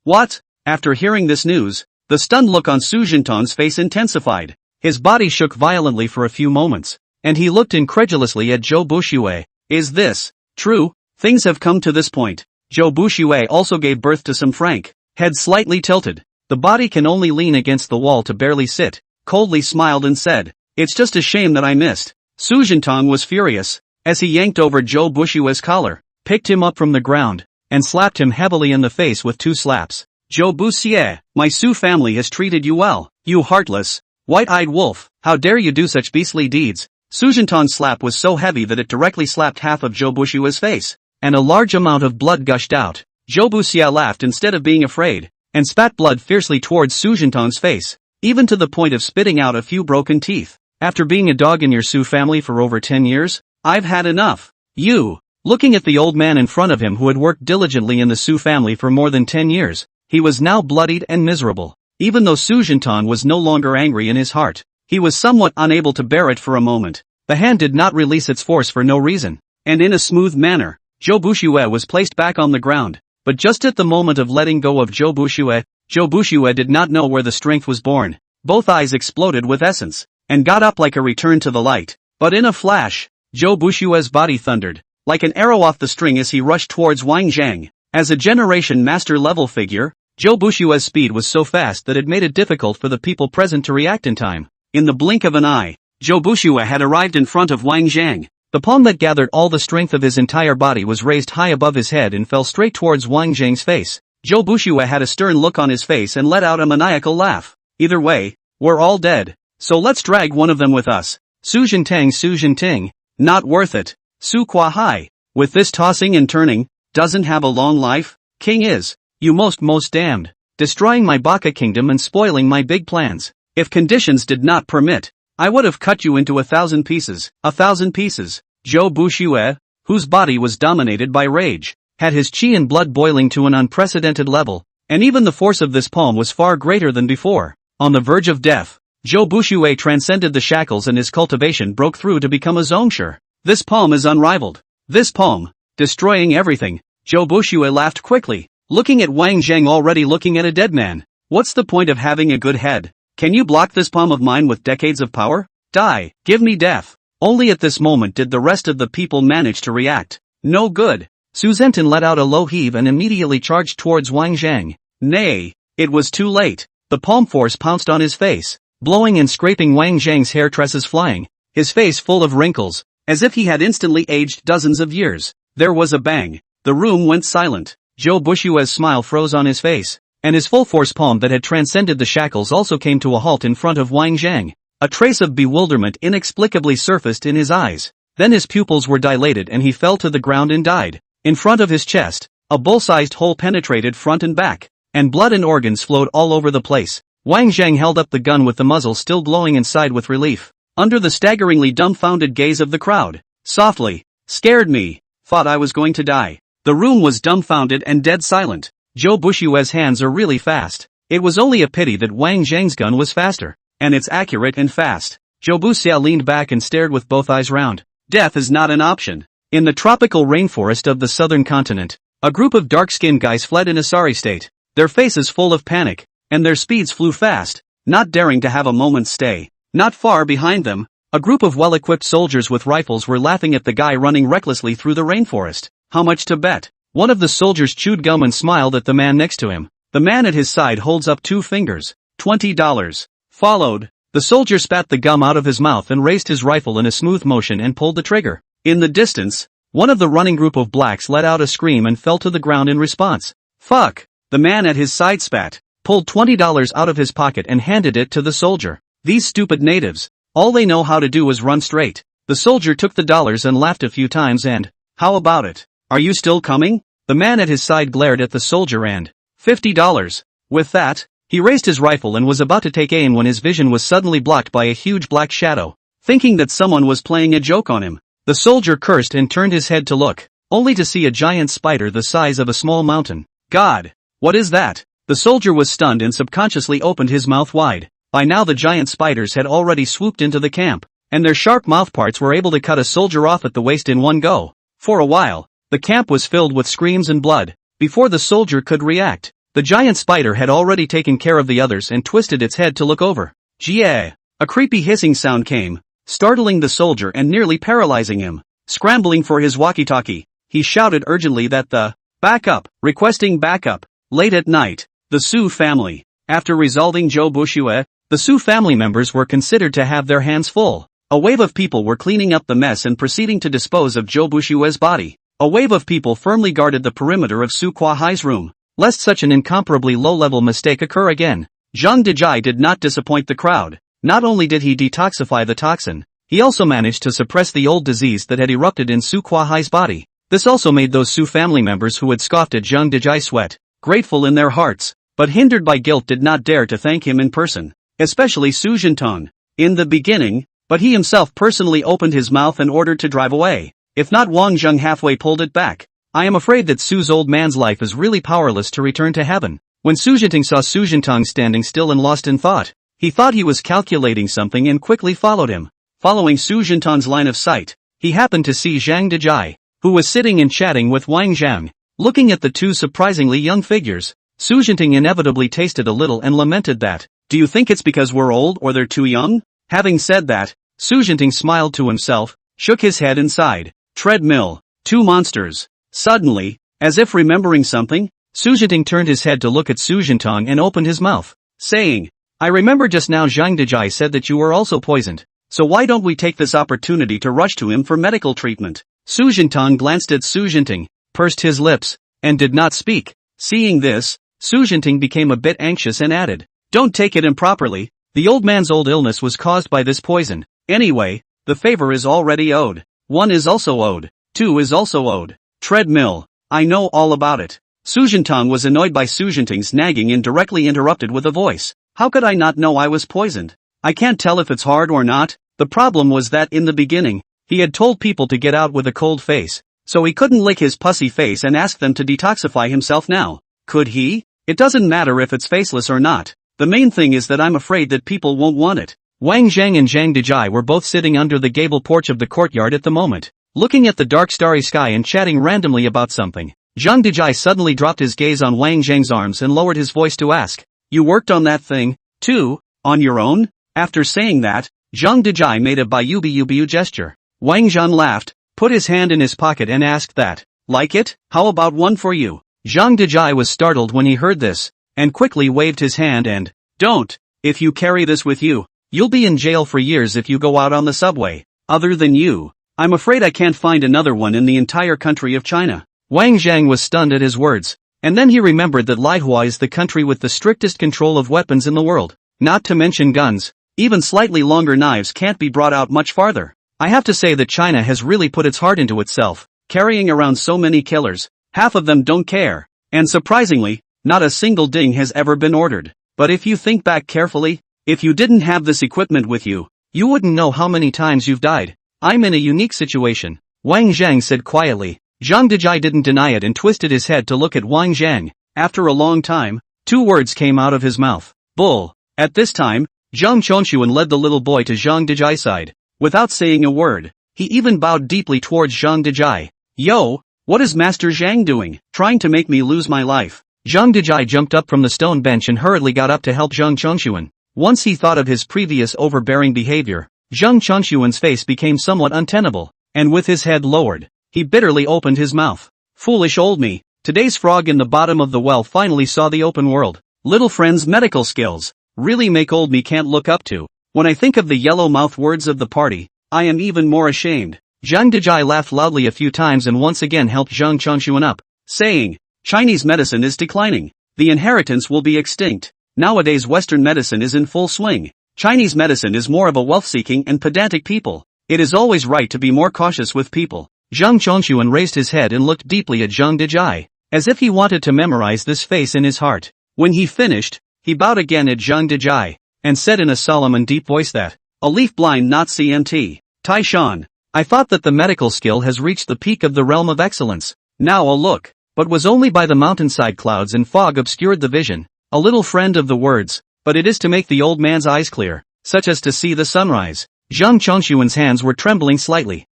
What? After hearing this news, the stunned look on Su Jintang's face intensified. His body shook violently for a few moments, and he looked incredulously at Zhou Buxue. Is this true? Things have come to this point. Zhou Buxue also gave birth to some Frank, head slightly tilted. The body can only lean against the wall to barely sit, coldly smiled and said, It's just a shame that I missed. Su Jintang was furious, as he yanked over Zhou Bushue's collar, picked him up from the ground, and slapped him heavily in the face with 2 slaps. Zhou Buxie, my Su family has treated you well, you heartless, white-eyed wolf, how dare you do such beastly deeds. Su Jintang's slap was so heavy that it directly slapped half of Zhou Bushue's face, and a large amount of blood gushed out. Zhou Buxie laughed instead of being afraid, and spat blood fiercely towards Su Jintang's face, even to the point of spitting out a few broken teeth. After being a dog in your Su family for over 10 years, I've had enough. You. Looking at the old man in front of him who had worked diligently in the Su family for more than 10 years, he was now bloodied and miserable. Even though Su Jintang was no longer angry in his heart, he was somewhat unable to bear it for a moment. The hand did not release its force for no reason, and in a smooth manner, Zhou Buxue was placed back on the ground. But just at the moment of letting go of Zhou Buxue did not know where the strength was born. Both eyes exploded with essence, and got up like a return to the light. But in a flash, Zhou Bushue's body thundered, like an arrow off the string as he rushed towards Wang Zhang. As a Generation Master level figure, Zhou Bushue's speed was so fast that it made it difficult for the people present to react in time. In the blink of an eye, Zhou Buxue had arrived in front of Wang Zhang. The palm that gathered all the strength of his entire body was raised high above his head and fell straight towards Wang Zhang's face. Zhou Buxue had a stern look on his face and let out a maniacal laugh. Either way, we're all dead. So let's drag one of them with us. Su Jinting, not worth it. Su Kuahai, with this tossing and turning, doesn't have a long life. King is, you most damned, destroying my Baka kingdom and spoiling my big plans. If conditions did not permit, I would have cut you into 1,000 pieces. 1,000 pieces. Zhou Buxue, whose body was dominated by rage, had his chi and blood boiling to an unprecedented level, and even the force of this palm was far greater than before. On the verge of death, Zhou Buxue transcended the shackles and his cultivation broke through to become a zongsher. This palm is unrivaled. This palm, destroying everything. Zhou Buxue laughed quickly, looking at Wang Zhang already looking at a dead man. What's the point of having a good head? Can you block this palm of mine with decades of power? Die, give me death. Only at this moment did the rest of the people manage to react. No good. Su Zhentin let out a low heave and immediately charged towards Wang Zhang. Nay, it was too late. The palm force pounced on his face, blowing and scraping Wang Zhang's hair tresses flying, his face full of wrinkles, as if he had instantly aged dozens of years. There was a bang. The room went silent. Zhou Bushue's smile froze on his face, and his full-force palm that had transcended the shackles also came to a halt in front of Wang Zhang. A trace of bewilderment inexplicably surfaced in his eyes. Then his pupils were dilated and he fell to the ground and died. In front of his chest, a bull-sized hole penetrated front and back, and blood and organs flowed all over the place. Wang Zhang held up the gun with the muzzle still glowing inside with relief, under the staggeringly dumbfounded gaze of the crowd. Softly, scared me, thought I was going to die. The room was dumbfounded and dead silent. Zhou Bushue's hands are really fast. It was only a pity that Wang Zhang's gun was faster, and it's accurate and fast. Zhou Buxie leaned back and stared with both eyes round. Death is not an option. In the tropical rainforest of the southern continent, a group of dark-skinned guys fled in a sorry state, their faces full of panic, and their speeds flew fast, not daring to have a moment's stay. Not far behind them, a group of well-equipped soldiers with rifles were laughing at the guy running recklessly through the rainforest. How much to bet? One of the soldiers chewed gum and smiled at the man next to him. The man at his side holds up 2 fingers. $20. Followed. The soldier spat the gum out of his mouth and raised his rifle in a smooth motion and pulled the trigger. In the distance, one of the running group of blacks let out a scream and fell to the ground in response. Fuck! The man at his side spat, pulled $20 out of his pocket and handed it to the soldier. These stupid natives, all they know how to do is run straight. The soldier took the dollars and laughed a few times and, how about it? Are you still coming? The man at his side glared at the soldier and, $50. With that, he raised his rifle and was about to take aim when his vision was suddenly blocked by a huge black shadow. Thinking that someone was playing a joke on him, the soldier cursed and turned his head to look, only to see a giant spider the size of a small mountain. God! What is that? The soldier was stunned and subconsciously opened his mouth wide. By now the giant spiders had already swooped into the camp, and their sharp mouthparts were able to cut a soldier off at the waist in one go. For a while, the camp was filled with screams and blood. Before the soldier could react, the giant spider had already taken care of the others and twisted its head to look over. Jie! A creepy hissing sound came, startling the soldier and nearly paralyzing him. Scrambling for his walkie-talkie, he shouted urgently that the backup, requesting backup. Late at night, the Su family, after resolving Zhou Buxue, The Su family members were considered to have their hands full. A wave of people were cleaning up the mess and proceeding to dispose of Zhou Bushue's body. A wave of people firmly guarded the perimeter of Su Kuahai's room, lest such an incomparably low-level mistake occur again. Zhang Dejai did not disappoint the crowd. Not only did he detoxify the toxin, he also managed to suppress the old disease that had erupted in Su Kuahai's body. This also made those Su family members who had scoffed at Zhang Dejai sweat, grateful in their hearts, but hindered by guilt did not dare to thank him in person, especially Su Jintong. In the beginning, but he himself personally opened his mouth and ordered to drive away. If not, Wang Zheng halfway pulled it back. I am afraid that Su's old man's life is really powerless to return to heaven. When Su Jintong saw Su Jintong standing still and lost in thought, he thought he was calculating something and quickly followed him. Following Su Jintong's line of sight, he happened to see Zhang Dejai, who was sitting and chatting with Wang Zheng. Looking at the two surprisingly young figures, Su Jintong inevitably tasted a little and lamented that, "Do you think it's because we're old or they're too young?" Having said that, Su Jintong smiled to himself, shook his head and sighed. Treadmill. Two monsters. Suddenly, as if remembering something, Su Jintong turned his head to look at Su Jintong and opened his mouth, saying, "I remember just now Zhang Dejai said that you were also poisoned. So why don't we take this opportunity to rush to him for medical treatment?" Su Jintong glanced at Su Jintong, pursed his lips, and did not speak. Seeing this, Su Jintong became a bit anxious and added, "Don't take it improperly, the old man's old illness was caused by this poison. Anyway, the favor is already owed. 1 is also owed. 2 is also owed. Treadmill. I know all about it." Su Jintong was annoyed by Su Jintong's nagging and directly interrupted with a voice. "How could I not know I was poisoned? I can't tell if it's hard or not." The problem was that in the beginning, he had told people to get out with a cold face, so he couldn't lick his pussy face and ask them to detoxify himself now. Could he? It doesn't matter if it's faceless or not. The main thing is that I'm afraid that people won't want it. Wang Zheng and Zhang Dejai were both sitting under the gable porch of the courtyard at the moment, looking at the dark starry sky and chatting randomly about something. Zhang Dejai suddenly dropped his gaze on Wang Zheng's arms and lowered his voice to ask, "You worked on that thing, too, on your own?" After saying that, Zhang Dejai made a biu gesture. Wang Zheng laughed, put his hand in his pocket and asked that, "Like it? How about one for you?" Zhang Dejai was startled when he heard this, and quickly waved his hand and, "Don't. If you carry this with you, you'll be in jail for years if you go out on the subway. Other than you, I'm afraid I can't find another one in the entire country of China." Wang Zheng was stunned at his words, and then he remembered that Lightsaber is the country with the strictest control of weapons in the world, not to mention guns. Even slightly longer knives can't be brought out much farther. I have to say that China has really put its heart into itself, carrying around so many killers. Half of them don't care. And surprisingly, not a single ding has ever been ordered. But if you think back carefully, if you didn't have this equipment with you, you wouldn't know how many times you've died. I'm in a unique situation, Wang Zheng said quietly. Zhang Dejai didn't deny it and twisted his head to look at Wang Zheng. After a long time, 2 words came out of his mouth. Bull. At this time, Zhang Chongxuan led the little boy to Zhang Dejai's side. Without saying a word, he even bowed deeply towards Zhang Dejai. "Yo, what is Master Zhang doing? Trying to make me lose my life?" Zhang Dejai jumped up from the stone bench and hurriedly got up to help Zhang Chongxuan. Once he thought of his previous overbearing behavior, Zhang Chongxuan's face became somewhat untenable, and with his head lowered, he bitterly opened his mouth. "Foolish old me, today's frog in the bottom of the well finally saw the open world. Little friend's medical skills really make old me can't look up to. When I think of the yellow-mouthed words of the party, I am even more ashamed." Zhang Dejai laughed loudly a few times and once again helped Zhang Chongxuan up, saying, "Chinese medicine is declining. The inheritance will be extinct. Nowadays Western medicine is in full swing. Chinese medicine is more of a wealth-seeking and pedantic people. It is always right to be more cautious with people." Zhang Chongxuan raised his head and looked deeply at Zhang Dejai, as if he wanted to memorize this face in his heart. When he finished, he bowed again at Zhang Dejai, and said in a solemn and deep voice that, "A leaf blind not CMT. Taishan. I thought that the medical skill has reached the peak of the realm of excellence. Now a look, but was only by the mountainside clouds and fog obscured the vision. A little friend of the words, but it is to make the old man's eyes clear, such as to see the sunrise." Zhang Chongxuan's hands were trembling slightly.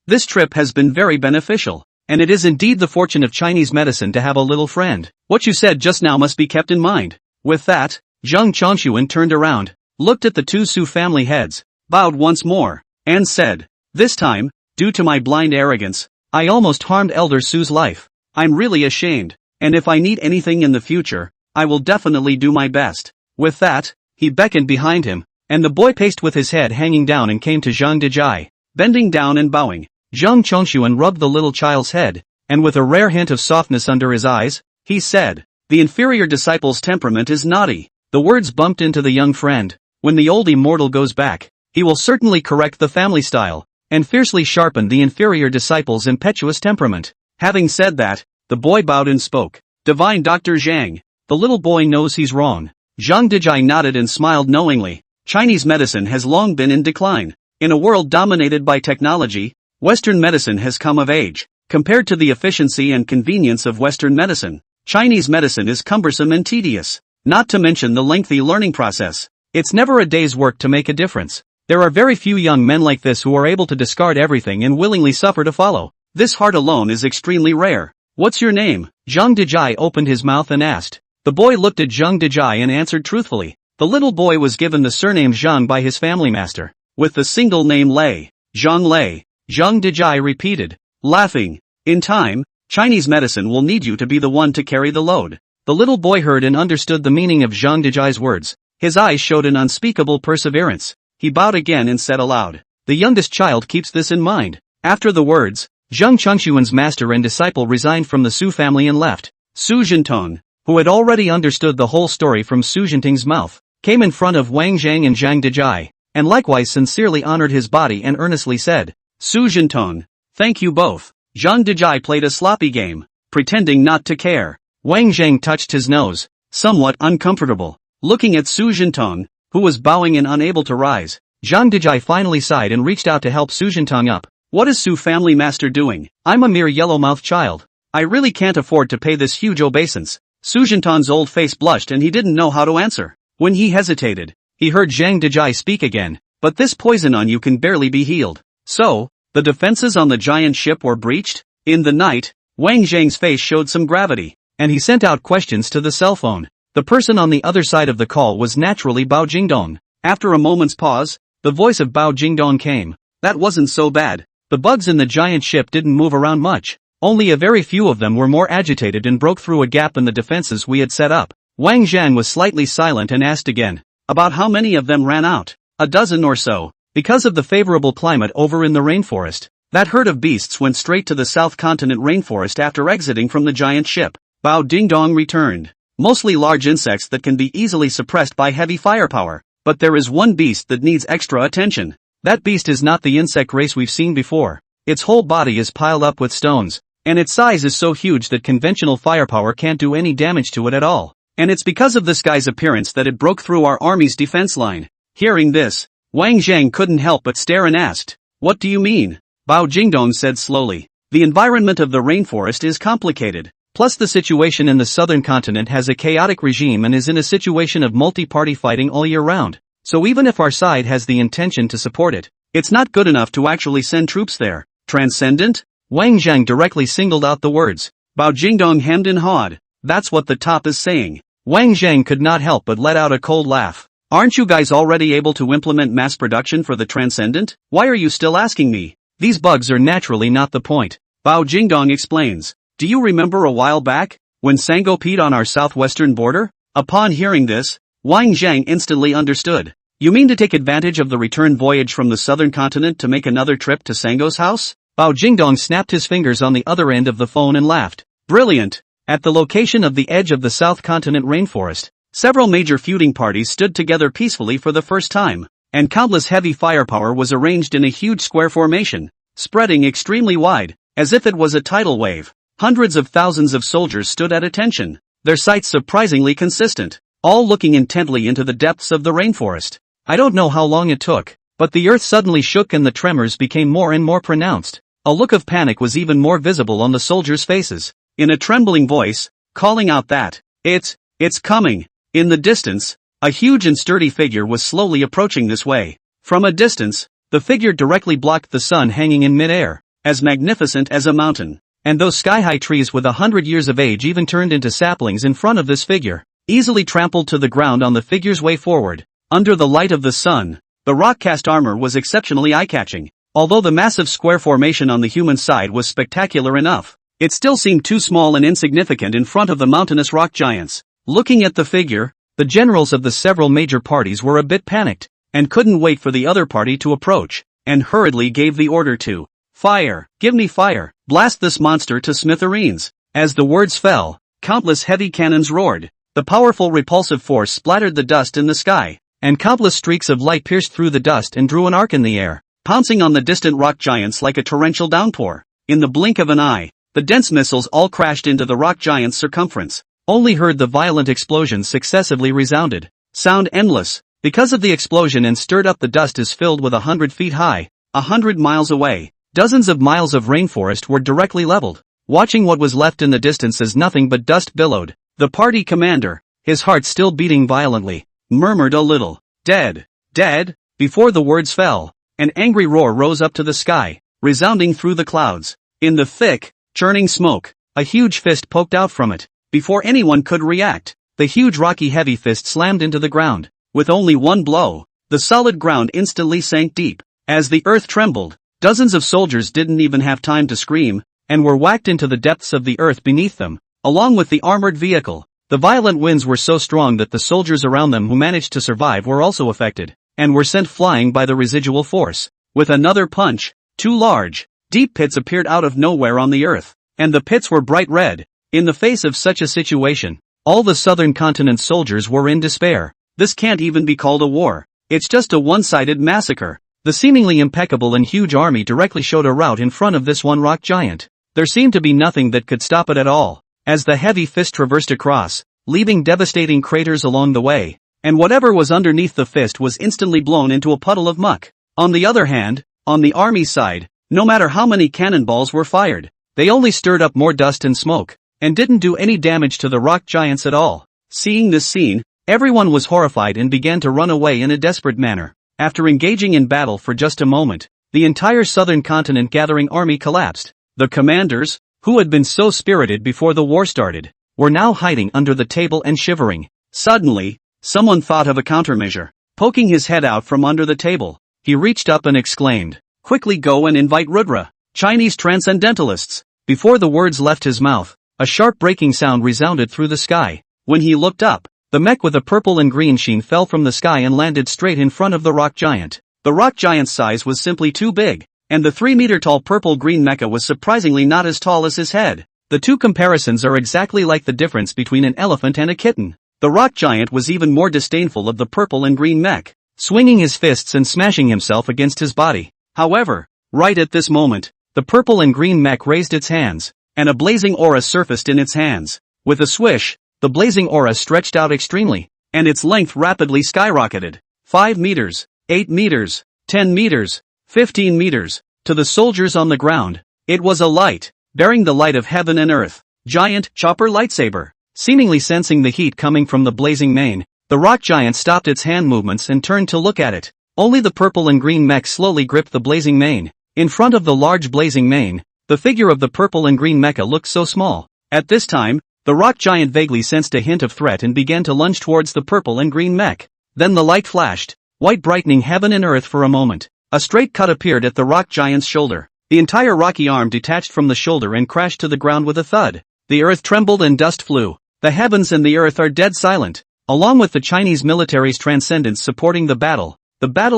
This trip has been very beneficial, and it is indeed the fortune of Chinese medicine to have a little friend. What you said just now must be kept in mind. With that, Zhang Chongxuan turned around, looked at the 2 Su family heads, bowed once more, and said, "This time, due to my blind arrogance, I almost harmed Elder Su's life. I'm really ashamed, and if I need anything in the future, I will definitely do my best." With that, he beckoned behind him, and the boy paced with his head hanging down and came to Zhang Dejai. Bending down and bowing, Zhang Chongshuan rubbed the little child's head, and with a rare hint of softness under his eyes, he said, "The inferior disciple's temperament is naughty." The words bumped into the young friend. When the old immortal goes back, he will certainly correct the family style, and fiercely sharpen the inferior disciple's impetuous temperament. Having said that, the boy bowed and spoke. "Divine Dr. Zhang." The little boy knows he's wrong. Zhang Dejai nodded and smiled knowingly. Chinese medicine has long been in decline. In a world dominated by technology, Western medicine has come of age. Compared to the efficiency and convenience of Western medicine, Chinese medicine is cumbersome and tedious, not to mention the lengthy learning process. It's never a day's work to make a difference. There are very few young men like this who are able to discard everything and willingly suffer to follow. This heart alone is extremely rare. "What's your name?" Zhang Dejai opened his mouth and asked. The boy looked at Zhang Dejai and answered truthfully. The little boy was given the surname Zhang by his family master, with the single name Lei. Zhang Lei. Zhang Dejai repeated, laughing. "In time, Chinese medicine will need you to be the one to carry the load." The little boy heard and understood the meaning of Zhang Dejai's words. His eyes showed an unspeakable perseverance. He bowed again and said aloud, "The youngest child keeps this in mind." After the words, Zhang Chongshuan's master and disciple resigned from the Su family and left. Su Jintong, who had already understood the whole story from Su Jinting's mouth, came in front of Wang Zhang and Zhang Dejai, and likewise sincerely honored his body and earnestly said, "Su Jintong, thank you both." Zhang Dejai played a sloppy game, pretending not to care. Wang Zhang touched his nose, somewhat uncomfortable, looking at Su Jintong, who was bowing and unable to rise. Zhang Dejai finally sighed and reached out to help Su Jintong up. "What is Su family master doing? I'm a mere yellow-mouthed child. I really can't afford to pay this huge obeisance." Su Jintong's old face blushed and he didn't know how to answer. When he hesitated, he heard Zhang Dejai speak again, "But this poison on you can barely be healed." "So, the defenses on the giant ship were breached?" In the night, Wang Zhang's face showed some gravity, and he sent out questions to the cell phone. The person on the other side of the call was naturally Bao Jingdong. After a moment's pause, the voice of Bao Jingdong came. "That wasn't so bad. The bugs in the giant ship didn't move around much. Only a very few of them were more agitated and broke through a gap in the defenses we had set up." Wang Zhang was slightly silent and asked again, "About how many of them ran out?" "A dozen or so. Because of the favorable climate over in the rainforest, that herd of beasts went straight to the South Continent rainforest after exiting from the giant ship." Bao Dingdong returned. "Mostly large insects that can be easily suppressed by heavy firepower. But there is one beast that needs extra attention. That beast is not the insect race we've seen before. Its whole body is piled up with stones, and its size is so huge that conventional firepower can't do any damage to it at all. And it's because of this guy's appearance that it broke through our army's defense line." Hearing this, Wang Zhang couldn't help but stare and asked, "What do you mean?" Bao Jingdong said slowly, "The environment of the rainforest is complicated. Plus the situation in the southern continent has a chaotic regime and is in a situation of multi-party fighting all year round. So even if our side has the intention to support it, it's not good enough to actually send troops there." "Transcendent?" Wang Zhang directly singled out the words. Bao Jingdong hemmed and hawed. "That's what the top is saying." Wang Zhang could not help but let out a cold laugh. "Aren't you guys already able to implement mass production for the Transcendent? Why are you still asking me? These bugs are naturally not the point." Bao Jingdong explains. "Do you remember a while back, when Sango peed on our southwestern border?" Upon hearing this, Wang Zhang instantly understood. "You mean to take advantage of the return voyage from the southern continent to make another trip to Sango's house?" Bao Jingdong snapped his fingers on the other end of the phone and laughed. "Brilliant." At the location of the edge of the South Continent rainforest, several major feuding parties stood together peacefully for the first time, and countless heavy firepower was arranged in a huge square formation, spreading extremely wide, as if it was a tidal wave. Hundreds of thousands of soldiers stood at attention, their sights surprisingly consistent, all looking intently into the depths of the rainforest. I don't know how long it took, but the earth suddenly shook and the tremors became more and more pronounced. A look of panic was even more visible on the soldiers' faces. In a trembling voice, calling out that, it's coming." In the distance, a huge and sturdy figure was slowly approaching this way. From a distance, the figure directly blocked the sun hanging in mid-air, as magnificent as a mountain. And those sky-high trees with 100 years of age even turned into saplings in front of this figure, easily trampled to the ground on the figure's way forward. Under the light of the sun, the rock-cast armor was exceptionally eye-catching. Although the massive square formation on the human side was spectacular enough, it still seemed too small and insignificant in front of the mountainous rock giants. Looking at the figure, The generals of the several major parties were a bit panicked, and couldn't wait for the other party to approach, and hurriedly gave the order to fire, give me fire, blast this monster to smithereens. As the words fell, countless heavy cannons roared, the powerful repulsive force splattered the dust in the sky, and countless streaks of light pierced through the dust and drew an arc in the air, pouncing on the distant rock giants like a torrential downpour. In the blink of an eye, the dense missiles all crashed into the rock giant's circumference. Only heard the violent explosions successively resounded. Sound endless, because of the explosion and stirred up the dust is filled with 100 feet high, 100 miles away. Dozens of miles of rainforest were directly leveled. Watching what was left in the distance as nothing but dust billowed, the party commander, his heart still beating violently, murmured a little, dead, dead. Before the words fell, an angry roar rose up to the sky, resounding through the clouds. In the thick, churning smoke, a huge fist poked out from it. Before anyone could react, the huge rocky heavy fist slammed into the ground. With only one blow, the solid ground instantly sank deep. As the earth trembled, dozens of soldiers didn't even have time to scream, and were whacked into the depths of the earth beneath them, along with the armored vehicle. The violent winds were so strong that the soldiers around them who managed to survive were also affected, and were sent flying by the residual force. With another punch, two large, deep pits appeared out of nowhere on the earth, and the pits were bright red. In the face of such a situation, all the southern continent's soldiers were in despair. This can't even be called a war. It's just a one-sided massacre. The seemingly impeccable and huge army directly showed a route in front of this one rock giant. There seemed to be nothing that could stop it at all, as the heavy fist traversed across, leaving devastating craters along the way, and whatever was underneath the fist was instantly blown into a puddle of muck. On the other hand, on the army side, no matter how many cannonballs were fired, they only stirred up more dust and smoke, and didn't do any damage to the rock giants at all. Seeing this scene, everyone was horrified and began to run away in a desperate manner. After engaging in battle for just a moment, the entire southern continent gathering army collapsed. The commanders, who had been so spirited before the war started, were now hiding under the table and shivering. Suddenly, someone thought of a countermeasure. Poking his head out from under the table, he reached up and exclaimed, "Quickly go and invite Rudra, Chinese transcendentalists." Before the words left his mouth, a sharp breaking sound resounded through the sky. When he looked up, the mech with a purple and green sheen fell from the sky and landed straight in front of the rock giant. The rock giant's size was simply too big, and the 3-meter-tall purple-green mecha was surprisingly not as tall as his head. The two comparisons are exactly like the difference between an elephant and a kitten. The rock giant was even more disdainful of the purple and green mech, swinging his fists and smashing himself against his body. However, right at this moment, the purple and green mech raised its hands, and a blazing aura surfaced in its hands. With a swish, the blazing aura stretched out extremely, and its length rapidly skyrocketed. 5 meters, 8 meters, 10 meters, 15 meters. To the soldiers on the ground, it was a light, bearing the light of heaven and earth. Giant chopper lightsaber. Seemingly sensing the heat coming from the blazing mane, the rock giant stopped its hand movements and turned to look at it. Only the purple and green mech slowly gripped the blazing mane. In front of the large blazing mane, the figure of the purple and green mecha looked so small. At this time, the rock giant vaguely sensed a hint of threat and began to lunge towards the purple and green mech. Then the light flashed, white brightening heaven and earth for a moment. A straight cut appeared at the rock giant's shoulder. The entire rocky arm detached from the shoulder and crashed to the ground with a thud. The earth trembled and dust flew. The heavens and the earth are dead silent. Along with the Chinese military's transcendence supporting the battle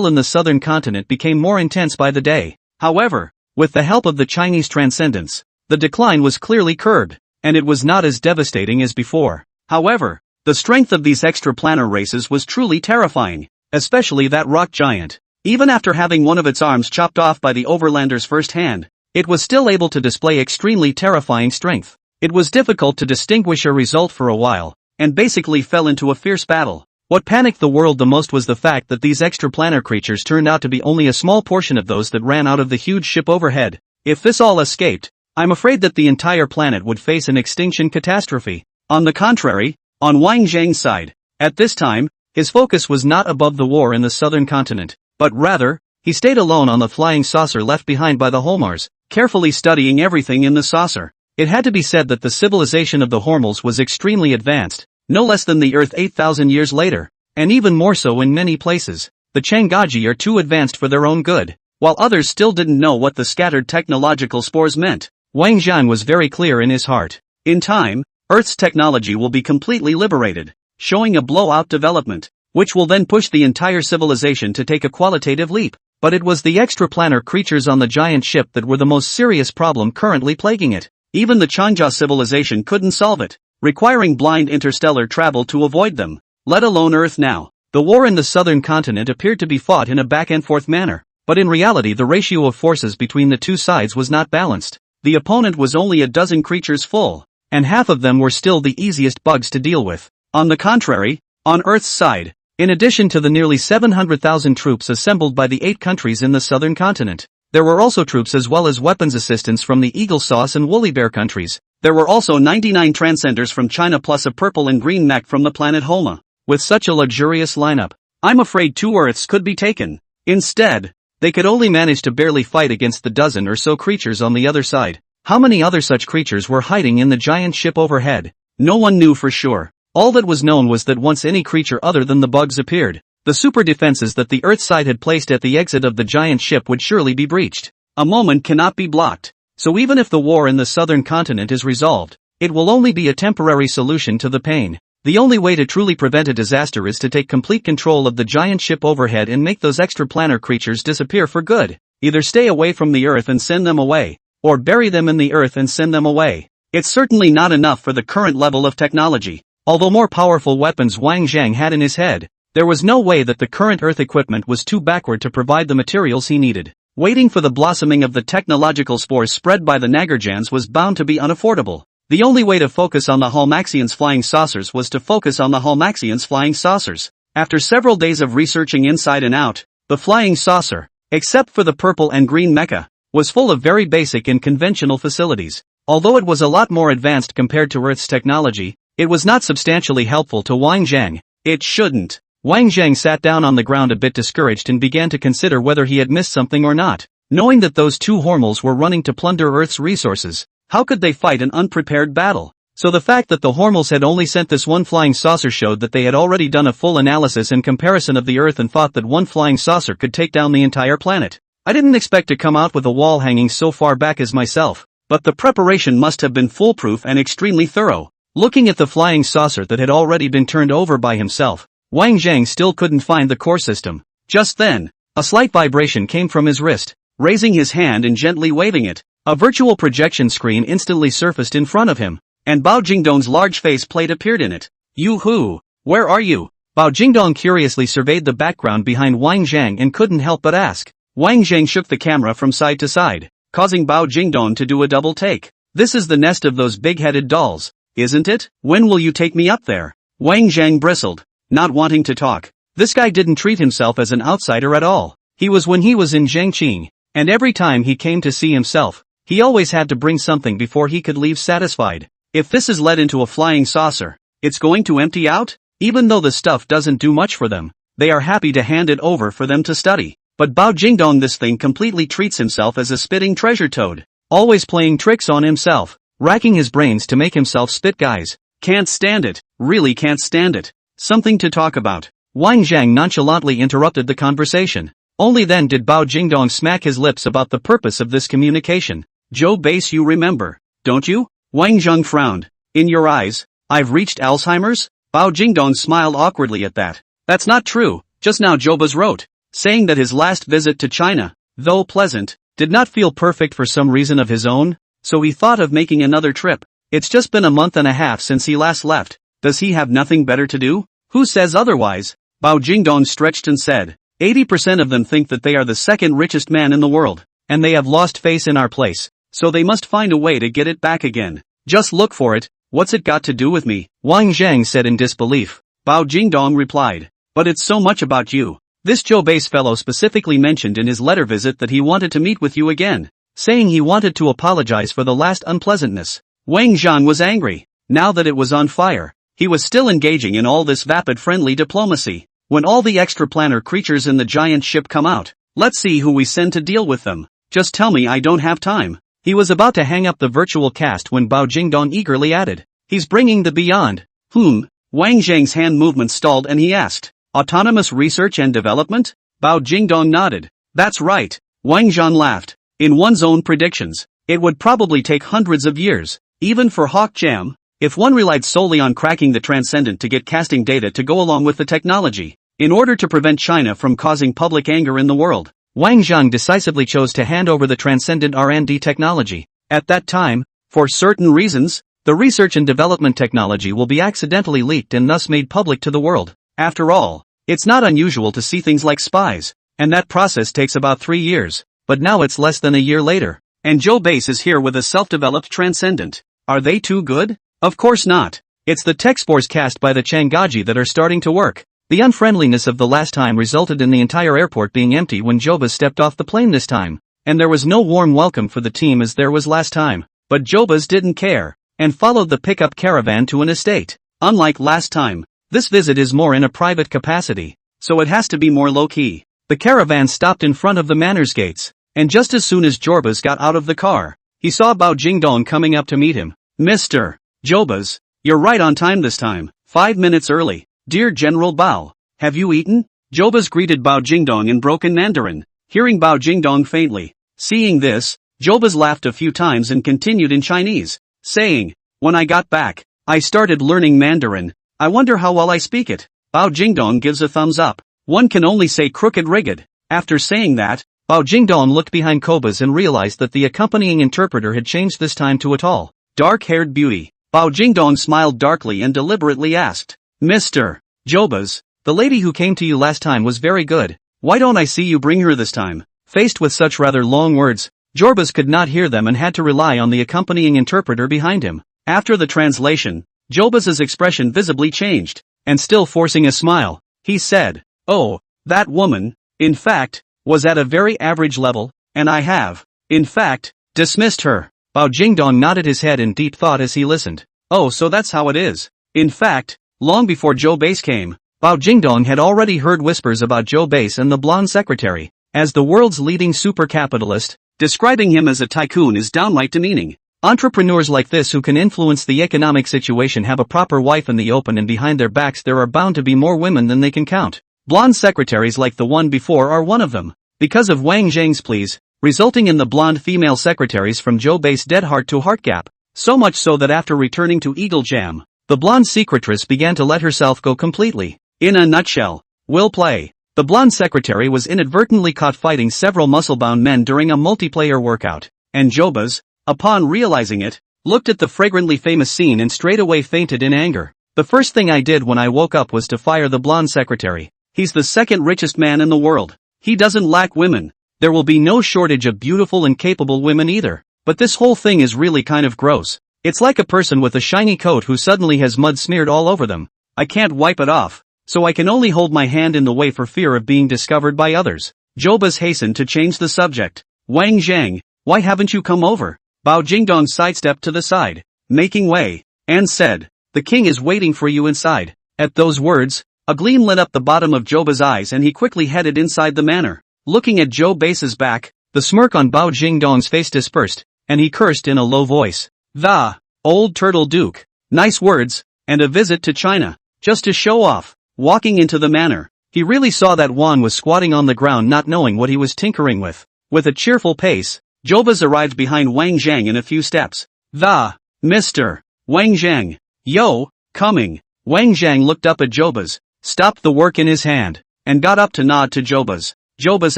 in the southern continent became more intense by the day. However, with the help of the Chinese transcendence, the decline was clearly curbed, and it was not as devastating as before. However, the strength of these extraplanar races was truly terrifying, especially that rock giant. Even after having one of its arms chopped off by the overlanders firsthand, it was still able to display extremely terrifying strength. It was difficult to distinguish a result for a while, and basically fell into a fierce battle. What panicked the world the most was the fact that these extraplanar creatures turned out to be only a small portion of those that ran out of the huge ship overhead. If this all escaped, I'm afraid that the entire planet would face an extinction catastrophe. On the contrary, on Wang Zhang's side, at this time, his focus was not above the war in the southern continent, but rather, he stayed alone on the flying saucer left behind by the Holmars, carefully studying everything in the saucer. It had to be said that the civilization of the Hormals was extremely advanced, no less than the Earth 8,000 years later, and even more so in many places. The Changaji are too advanced for their own good, while others still didn't know what the scattered technological spores meant. Wang Zhan was very clear in his heart. In time, Earth's technology will be completely liberated. showing a blowout development, which will then push the entire civilization to take a qualitative leap. But it was the extraplanar creatures on the giant ship that were the most serious problem currently plaguing it. Even the Chanja civilization couldn't solve it, requiring blind interstellar travel to avoid them, let alone Earth now. The war in the southern continent appeared to be fought in a back-and-forth manner, but in reality the ratio of forces between the two sides was not balanced. The opponent was only a dozen creatures full, and half of them were still the easiest bugs to deal with. On the contrary, on Earth's side, in addition to the nearly 700,000 troops assembled by the 8 countries in the southern continent, there were also troops as well as weapons assistance from the Eagle Sauce and Woolly Bear countries. There were also 99 transcenders from China plus a purple and green mech from the planet Homa. With such a luxurious lineup, I'm afraid 2 Earths could be taken. Instead, they could only manage to barely fight against the dozen or so creatures on the other side. How many other such creatures were hiding in the giant ship overhead? No one knew for sure. All that was known was that once any creature other than the bugs appeared, the super defenses that the Earth side had placed at the exit of the giant ship would surely be breached. A moment cannot be blocked. So even if the war in the southern continent is resolved, it will only be a temporary solution to the pain. The only way to truly prevent a disaster is to take complete control of the giant ship overhead and make those extraplanar creatures disappear for good. Either stay away from the Earth and send them away, or bury them in the Earth and send them away. It's certainly not enough for the current level of technology. Although more powerful weapons Wang Zhang had in his head, there was no way that the current Earth equipment was too backward to provide the materials he needed. Waiting for the blossoming of the technological spores spread by the Nagarjans was bound to be unaffordable. The only way to focus on the Halmaxians flying saucers was to focus on the Halmaxians flying saucers. After several days of researching inside and out, the flying saucer, except for the purple and green mecha, was full of very basic and conventional facilities. Although it was a lot more advanced compared to Earth's technology, it was not substantially helpful to Wang Zhang. It shouldn't. Wang Zhang sat down on the ground a bit discouraged and began to consider whether he had missed something or not. Knowing that those 2 Hormels were running to plunder Earth's resources, how could they fight an unprepared battle? So the fact that the Hormels had only sent this one flying saucer showed that they had already done a full analysis and comparison of the Earth and thought that one flying saucer could take down the entire planet. I didn't expect to come out with a wall hanging so far back as myself, but the preparation must have been foolproof and extremely thorough. Looking at the flying saucer that had already been turned over by himself, Wang Zhang still couldn't find the core system. Just then, a slight vibration came from his wrist. Raising his hand and gently waving it, a virtual projection screen instantly surfaced in front of him, and Bao Jingdong's large face plate appeared in it. "You-hoo, where are you?" Bao Jingdong curiously surveyed the background behind Wang Zhang and couldn't help but ask. Wang Zhang shook the camera from side to side, causing Bao Jingdong to do a double take. "This is the nest of those big-headed dolls, isn't it? When will you take me up there?" Wang Zhang bristled, not wanting to talk. This guy didn't treat himself as an outsider at all. He was when he was in Zhengqing, and every time he came to see himself, he always had to bring something before he could leave satisfied. If this is led into a flying saucer, it's going to empty out? Even though the stuff doesn't do much for them, they are happy to hand it over for them to study. But Bao Jingdong, this thing completely treats himself as a spitting treasure toad, always playing tricks on himself, racking his brains to make himself spit guys. Can't stand it, really can't stand it. Something to talk about. Wang Zhang nonchalantly interrupted the conversation. Only then did Bao Jingdong smack his lips about the purpose of this communication. "Joe Base, you remember, don't you?" Wang Zhang frowned. "In your eyes, I've reached Alzheimer's?" Bao Jingdong smiled awkwardly at that. "That's not true. Just now Jobas wrote, saying that his last visit to China, though pleasant, did not feel perfect for some reason of his own, so he thought of making another trip. It's just been a month and a half since he last left. Does he have nothing better to do? Who says otherwise?" Bao Jingdong stretched and said, 80% of them think that they are the second richest man in the world, and they have lost face in our place, so they must find a way to get it back again. Just look for it. What's it got to do with me? Wang Zhang said in disbelief. Bao Jingdong replied, "But it's so much about you. This Joe Base fellow specifically mentioned in his letter visit that he wanted to meet with you again, saying he wanted to apologize for the last unpleasantness." Wang Zhang was angry. Now that it was on fire, he was still engaging in all this vapid friendly diplomacy. When all the extraplanar creatures in the giant ship come out, let's see who we send to deal with them. Just tell me I don't have time. He was about to hang up the virtual cast when Bao Jingdong eagerly added, "He's bringing the beyond." Wang Zhang's hand movement stalled and he asked, "Autonomous research and development?" Bao Jingdong nodded. "That's right." Wang Zhang laughed. In one's own predictions, it would probably take hundreds of years, even for Hawk Jam. if one relied solely on cracking the transcendent to get casting data to go along with the technology, in order to prevent China from causing public anger in the world, Wang Zhang decisively chose to hand over the transcendent R&D technology. At that time, for certain reasons, the research and development technology will be accidentally leaked and thus made public to the world. After all, it's not unusual to see things like spies, and that process takes about 3 years, but now it's less than a year later, and Joe Base is here with a self-developed transcendent. Are they too good? Of course not. It's the tech spores cast by the Changaji that are starting to work. The unfriendliness of the last time resulted in the entire airport being empty when Jobas stepped off the plane this time, and there was no warm welcome for the team as there was last time. But Jobas didn't care, and followed the pickup caravan to an estate. Unlike last time, this visit is more in a private capacity, so it has to be more low-key. The caravan stopped in front of the manor's gates, and just as soon as Jobas got out of the car, he saw Bao Jingdong coming up to meet him. Mr. Jobas, you're right on time this time, 5 minutes early. Dear General Bao, have you eaten? Jobas greeted Bao Jingdong in broken Mandarin, hearing Bao Jingdong faintly. Seeing this, Jobas laughed a few times and continued in Chinese, saying, when I got back, I started learning Mandarin. I wonder how well I speak it. Bao Jingdong gives a thumbs up. One can only say crooked-rigged. After saying that, Bao Jingdong looked behind Kobas and realized that the accompanying interpreter had changed this time to a tall, dark-haired beauty. Bao Jingdong smiled darkly and deliberately asked, Mr. Jobas, the lady who came to you last time was very good. Why don't I see you bring her this time? Faced with such rather long words, Jobas could not hear them and had to rely on the accompanying interpreter behind him. After the translation, Jobas's expression visibly changed, and still forcing a smile, he said, oh, that woman, in fact, was at a very average level, and I have, in fact, dismissed her. Bao Jingdong nodded his head in deep thought as he listened. Oh, so that's how it is. In fact, long before Joe Base came, Bao Jingdong had already heard whispers about Joe Base and the blonde secretary. As the world's leading super-capitalist, describing him as a tycoon is downright demeaning. Entrepreneurs like this who can influence the economic situation have a proper wife in the open, and behind their backs there are bound to be more women than they can count. Blonde secretaries like the one before are one of them. Because of Wang Zhang's pleas, resulting in the blonde female secretaries from Joe Base dead heart to heart gap. So much so that after returning to Eagle Jam, the blonde secretress began to let herself go completely. In a nutshell, will play. The blonde secretary was inadvertently caught fighting several muscle-bound men during a multiplayer workout, and Jobas, upon realizing it, looked at the fragrantly famous scene and straightaway fainted in anger. The first thing I did when I woke up was to fire the blonde secretary. He's the second richest man in the world. He doesn't lack women. There will be no shortage of beautiful and capable women either. But this whole thing is really kind of gross. It's like a person with a shiny coat who suddenly has mud smeared all over them. I can't wipe it off, so I can only hold my hand in the way for fear of being discovered by others. Jobas hastened to change the subject. Wang Zhang, why haven't you come over? Bao Jingdong sidestepped to the side, making way, and said, the king is waiting for you inside. At those words, a gleam lit up the bottom of Jobas' eyes and he quickly headed inside the manor. Looking at Joe Base's back, the smirk on Bao Jingdong's face dispersed, and he cursed in a low voice. The old turtle duke. Nice words, and a visit to China, just to show off. Walking into the manor, he really saw that Wan was squatting on the ground not knowing what he was tinkering with. With a cheerful pace, Jobas arrived behind Wang Zhang in a few steps. Mr. Wang Zhang. Yo, coming. Wang Zhang looked up at Jobas, stopped the work in his hand, and got up to nod to Jobas. Jobas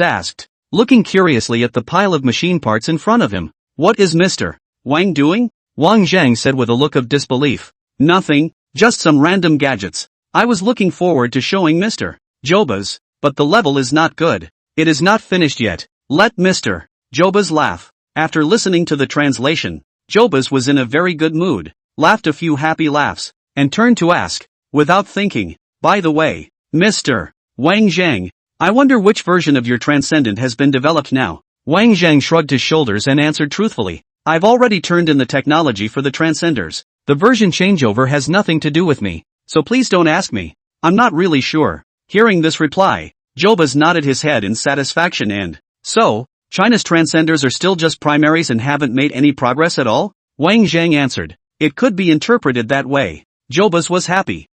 asked, looking curiously at the pile of machine parts in front of him. What is Mr. Wang doing? Wang Zhang said with a look of disbelief. Nothing, just some random gadgets. I was looking forward to showing Mr. Jobas, but the level is not good. It is not finished yet. Let Mr. Jobas laugh. After listening to the translation, Jobas was in a very good mood, laughed a few happy laughs, and turned to ask, without thinking, by the way, Mr. Wang Zhang, I wonder which version of your transcendent has been developed now. Wang Zhang shrugged his shoulders and answered truthfully, I've already turned in the technology for the transcenders. The version changeover has nothing to do with me, so please don't ask me. I'm not really sure. Hearing this reply, Jobas nodded his head in satisfaction and, so, China's transcenders are still just primaries and haven't made any progress at all? Wang Zhang answered, it could be interpreted that way. Jobas was happy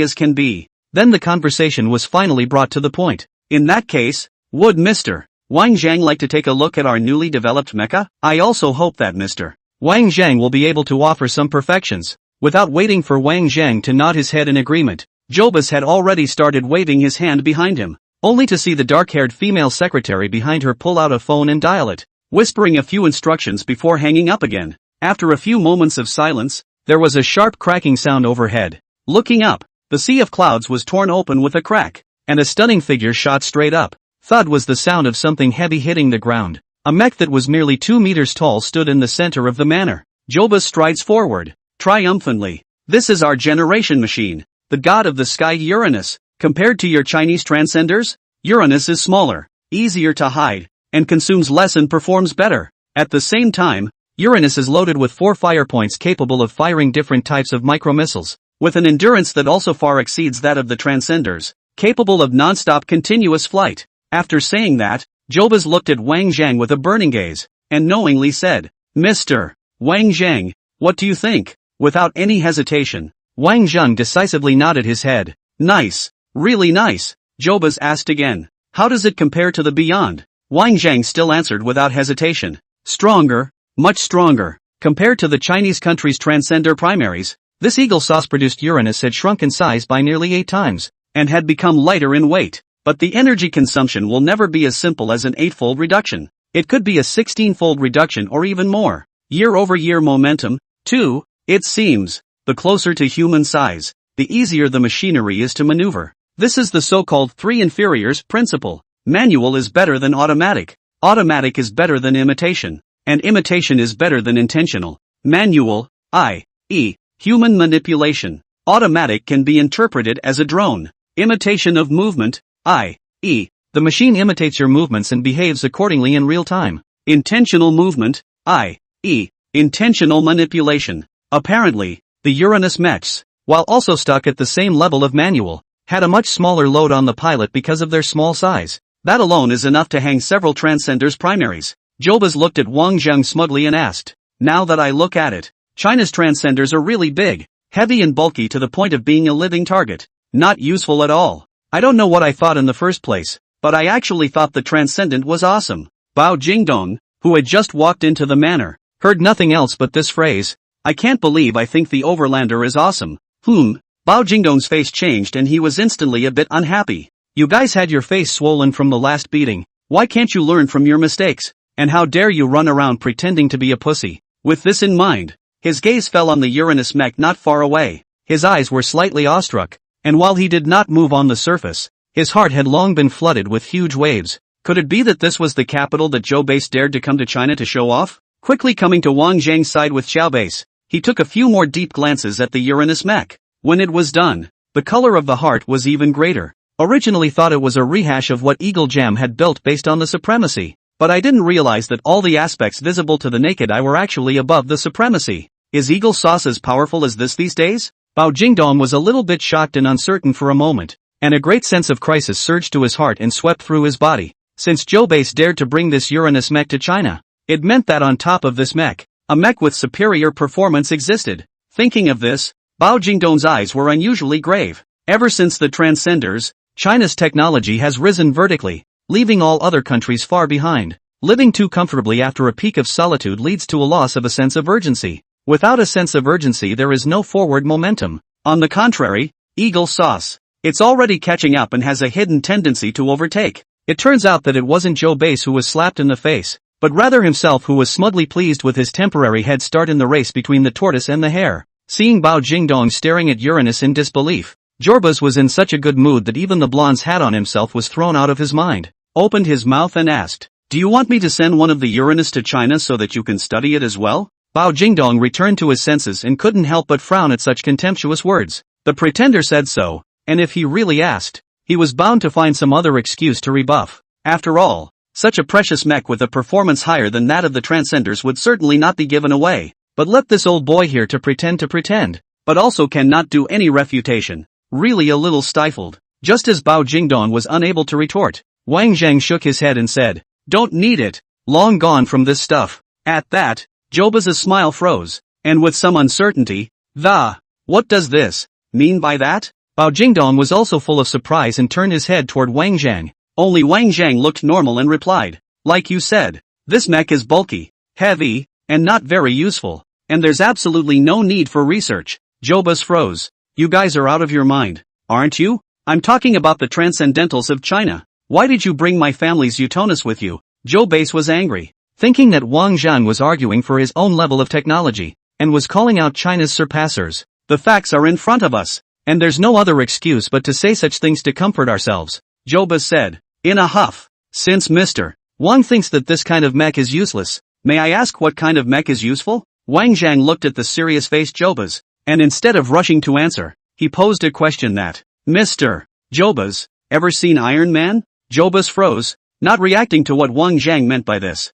as can be. Then the conversation was finally brought to the point. In that case, would Mr. Wang Zhang like to take a look at our newly developed mecha? I also hope that Mr. Wang Zhang will be able to offer some perfections. Without waiting for Wang Zhang to nod his head in agreement, Jobus had already started waving his hand behind him, only to see the dark-haired female secretary behind her pull out a phone and dial it, whispering a few instructions before hanging up again. After a few moments of silence, there was a sharp cracking sound overhead. Looking up, the sea of clouds was torn open with a crack, and a stunning figure shot straight up. Thud was the sound of something heavy hitting the ground. A mech that was merely 2 meters tall stood in the center of the manor. Jobus strides forward, triumphantly. This is our generation machine, the god of the sky Uranus. Compared to your Chinese transcenders, Uranus is smaller, easier to hide, and consumes less and performs better. At the same time, Uranus is loaded with 4 fire points capable of firing different types of micromissiles, with an endurance that also far exceeds that of the transcenders, capable of non-stop continuous flight. After saying that, Jobus looked at Wang Zhang with a burning gaze, and knowingly said, Mr. Wang Zhang, what do you think? Without any hesitation, Wang Zhang decisively nodded his head. Nice, really nice. Jobus asked again, how does it compare to the beyond? Wang Zhang still answered without hesitation. Stronger, much stronger. Compared to the Chinese country's transcender primaries, this eagle sauce-produced Uranus had shrunk in size by nearly 8 times, and had become lighter in weight. But the energy consumption will never be as simple as an 8-fold reduction. It could be a 16-fold reduction or even more. Year-over-year momentum, too, it seems. The closer to human size, the easier the machinery is to maneuver. This is the so-called 3 inferiors principle. Manual is better than automatic. Automatic is better than imitation. And imitation is better than intentional. Manual, i.e., human manipulation. Automatic can be interpreted as a drone. Imitation of movement, i.e., the machine imitates your movements and behaves accordingly in real time. Intentional movement, i.e., intentional manipulation. Apparently, the Uranus mechs, while also stuck at the same level of manual, had a much smaller load on the pilot because of their small size. That alone is enough to hang several transcenders primaries. Jobus looked at Wang Zhang smugly and asked, now that I look at it, China's transcenders are really big, heavy and bulky to the point of being a living target. Not useful at all. I don't know what I thought in the first place, but I actually thought the transcendent was awesome. Bao Jingdong, who had just walked into the manor, heard nothing else but this phrase. I can't believe I think the Overlander is awesome. Bao Jingdong's face changed and he was instantly a bit unhappy. You guys had your face swollen from the last beating. Why can't you learn from your mistakes? And how dare you run around pretending to be a pussy? With this in mind, his gaze fell on the Uranus mech not far away. His eyes were slightly awestruck, and while he did not move on the surface, his heart had long been flooded with huge waves. Could it be that this was the capital that Zhou Base dared to come to China to show off? Quickly coming to Wang Zhang's side with Xiao Base, he took a few more deep glances at the Uranus mech. When it was done, the color of the heart was even greater. Originally thought it was a rehash of what Eagle Jam had built based on the supremacy, but I didn't realize that all the aspects visible to the naked eye were actually above the supremacy. Is Eagle Sauce as powerful as this these days? Bao Jingdong was a little bit shocked and uncertain for a moment, and a great sense of crisis surged to his heart and swept through his body. Since Zhou Base dared to bring this Uranus mech to China, it meant that on top of this mech, a mech with superior performance existed. Thinking of this, Bao Jingdong's eyes were unusually grave. Ever since the Transcenders, China's technology has risen vertically, leaving all other countries far behind. Living too comfortably after a peak of solitude leads to a loss of a sense of urgency. Without a sense of urgency there is no forward momentum. On the contrary, Eagle Sauce, it's already catching up and has a hidden tendency to overtake. It turns out that it wasn't Zhou Base who was slapped in the face, but rather himself, who was smugly pleased with his temporary head start in the race between the tortoise and the hare. Seeing Bao Jingdong staring at Uranus in disbelief, Jobus was in such a good mood that even the blonde's hat on himself was thrown out of his mind. Opened his mouth and asked, "Do you want me to send one of the Uranus to China so that you can study it as well?" Bao Jingdong returned to his senses and couldn't help but frown at such contemptuous words. The pretender said so, and if he really asked, he was bound to find some other excuse to rebuff. After all, such a precious mech with a performance higher than that of the Transcenders would certainly not be given away. But let this old boy here to pretend, but also cannot do any refutation. Really a little stifled. Just as Bao Jingdong was unable to retort, Wang Zhang shook his head and said, "Don't need it. Long gone from this stuff." At that, Jobus' smile froze, and with some uncertainty, "What does this mean by that?" Bao Jingdong was also full of surprise and turned his head toward Wang Zhang. Only Wang Zhang looked normal and replied, "Like you said, this mech is bulky, heavy, and not very useful, and there's absolutely no need for research. Jobus froze. You guys are out of your mind, aren't you? I'm talking about the transcendentals of China. Why did you bring my family's Utonus with you? Jobus was angry, thinking that Wang Zhan was arguing for his own level of technology, and was calling out China's surpassers. The facts are in front of us, and there's no other excuse but to say such things to comfort ourselves, Jobus said, in a huff. Since Mr. Wang thinks that this kind of mech is useless, may I ask what kind of mech is useful? Wang Zhang looked at the serious-faced Jobus, and instead of rushing to answer, he posed a question that, Mr. Jobus, ever seen Iron Man? Jobus froze, not reacting to what Wang Zhang meant by this.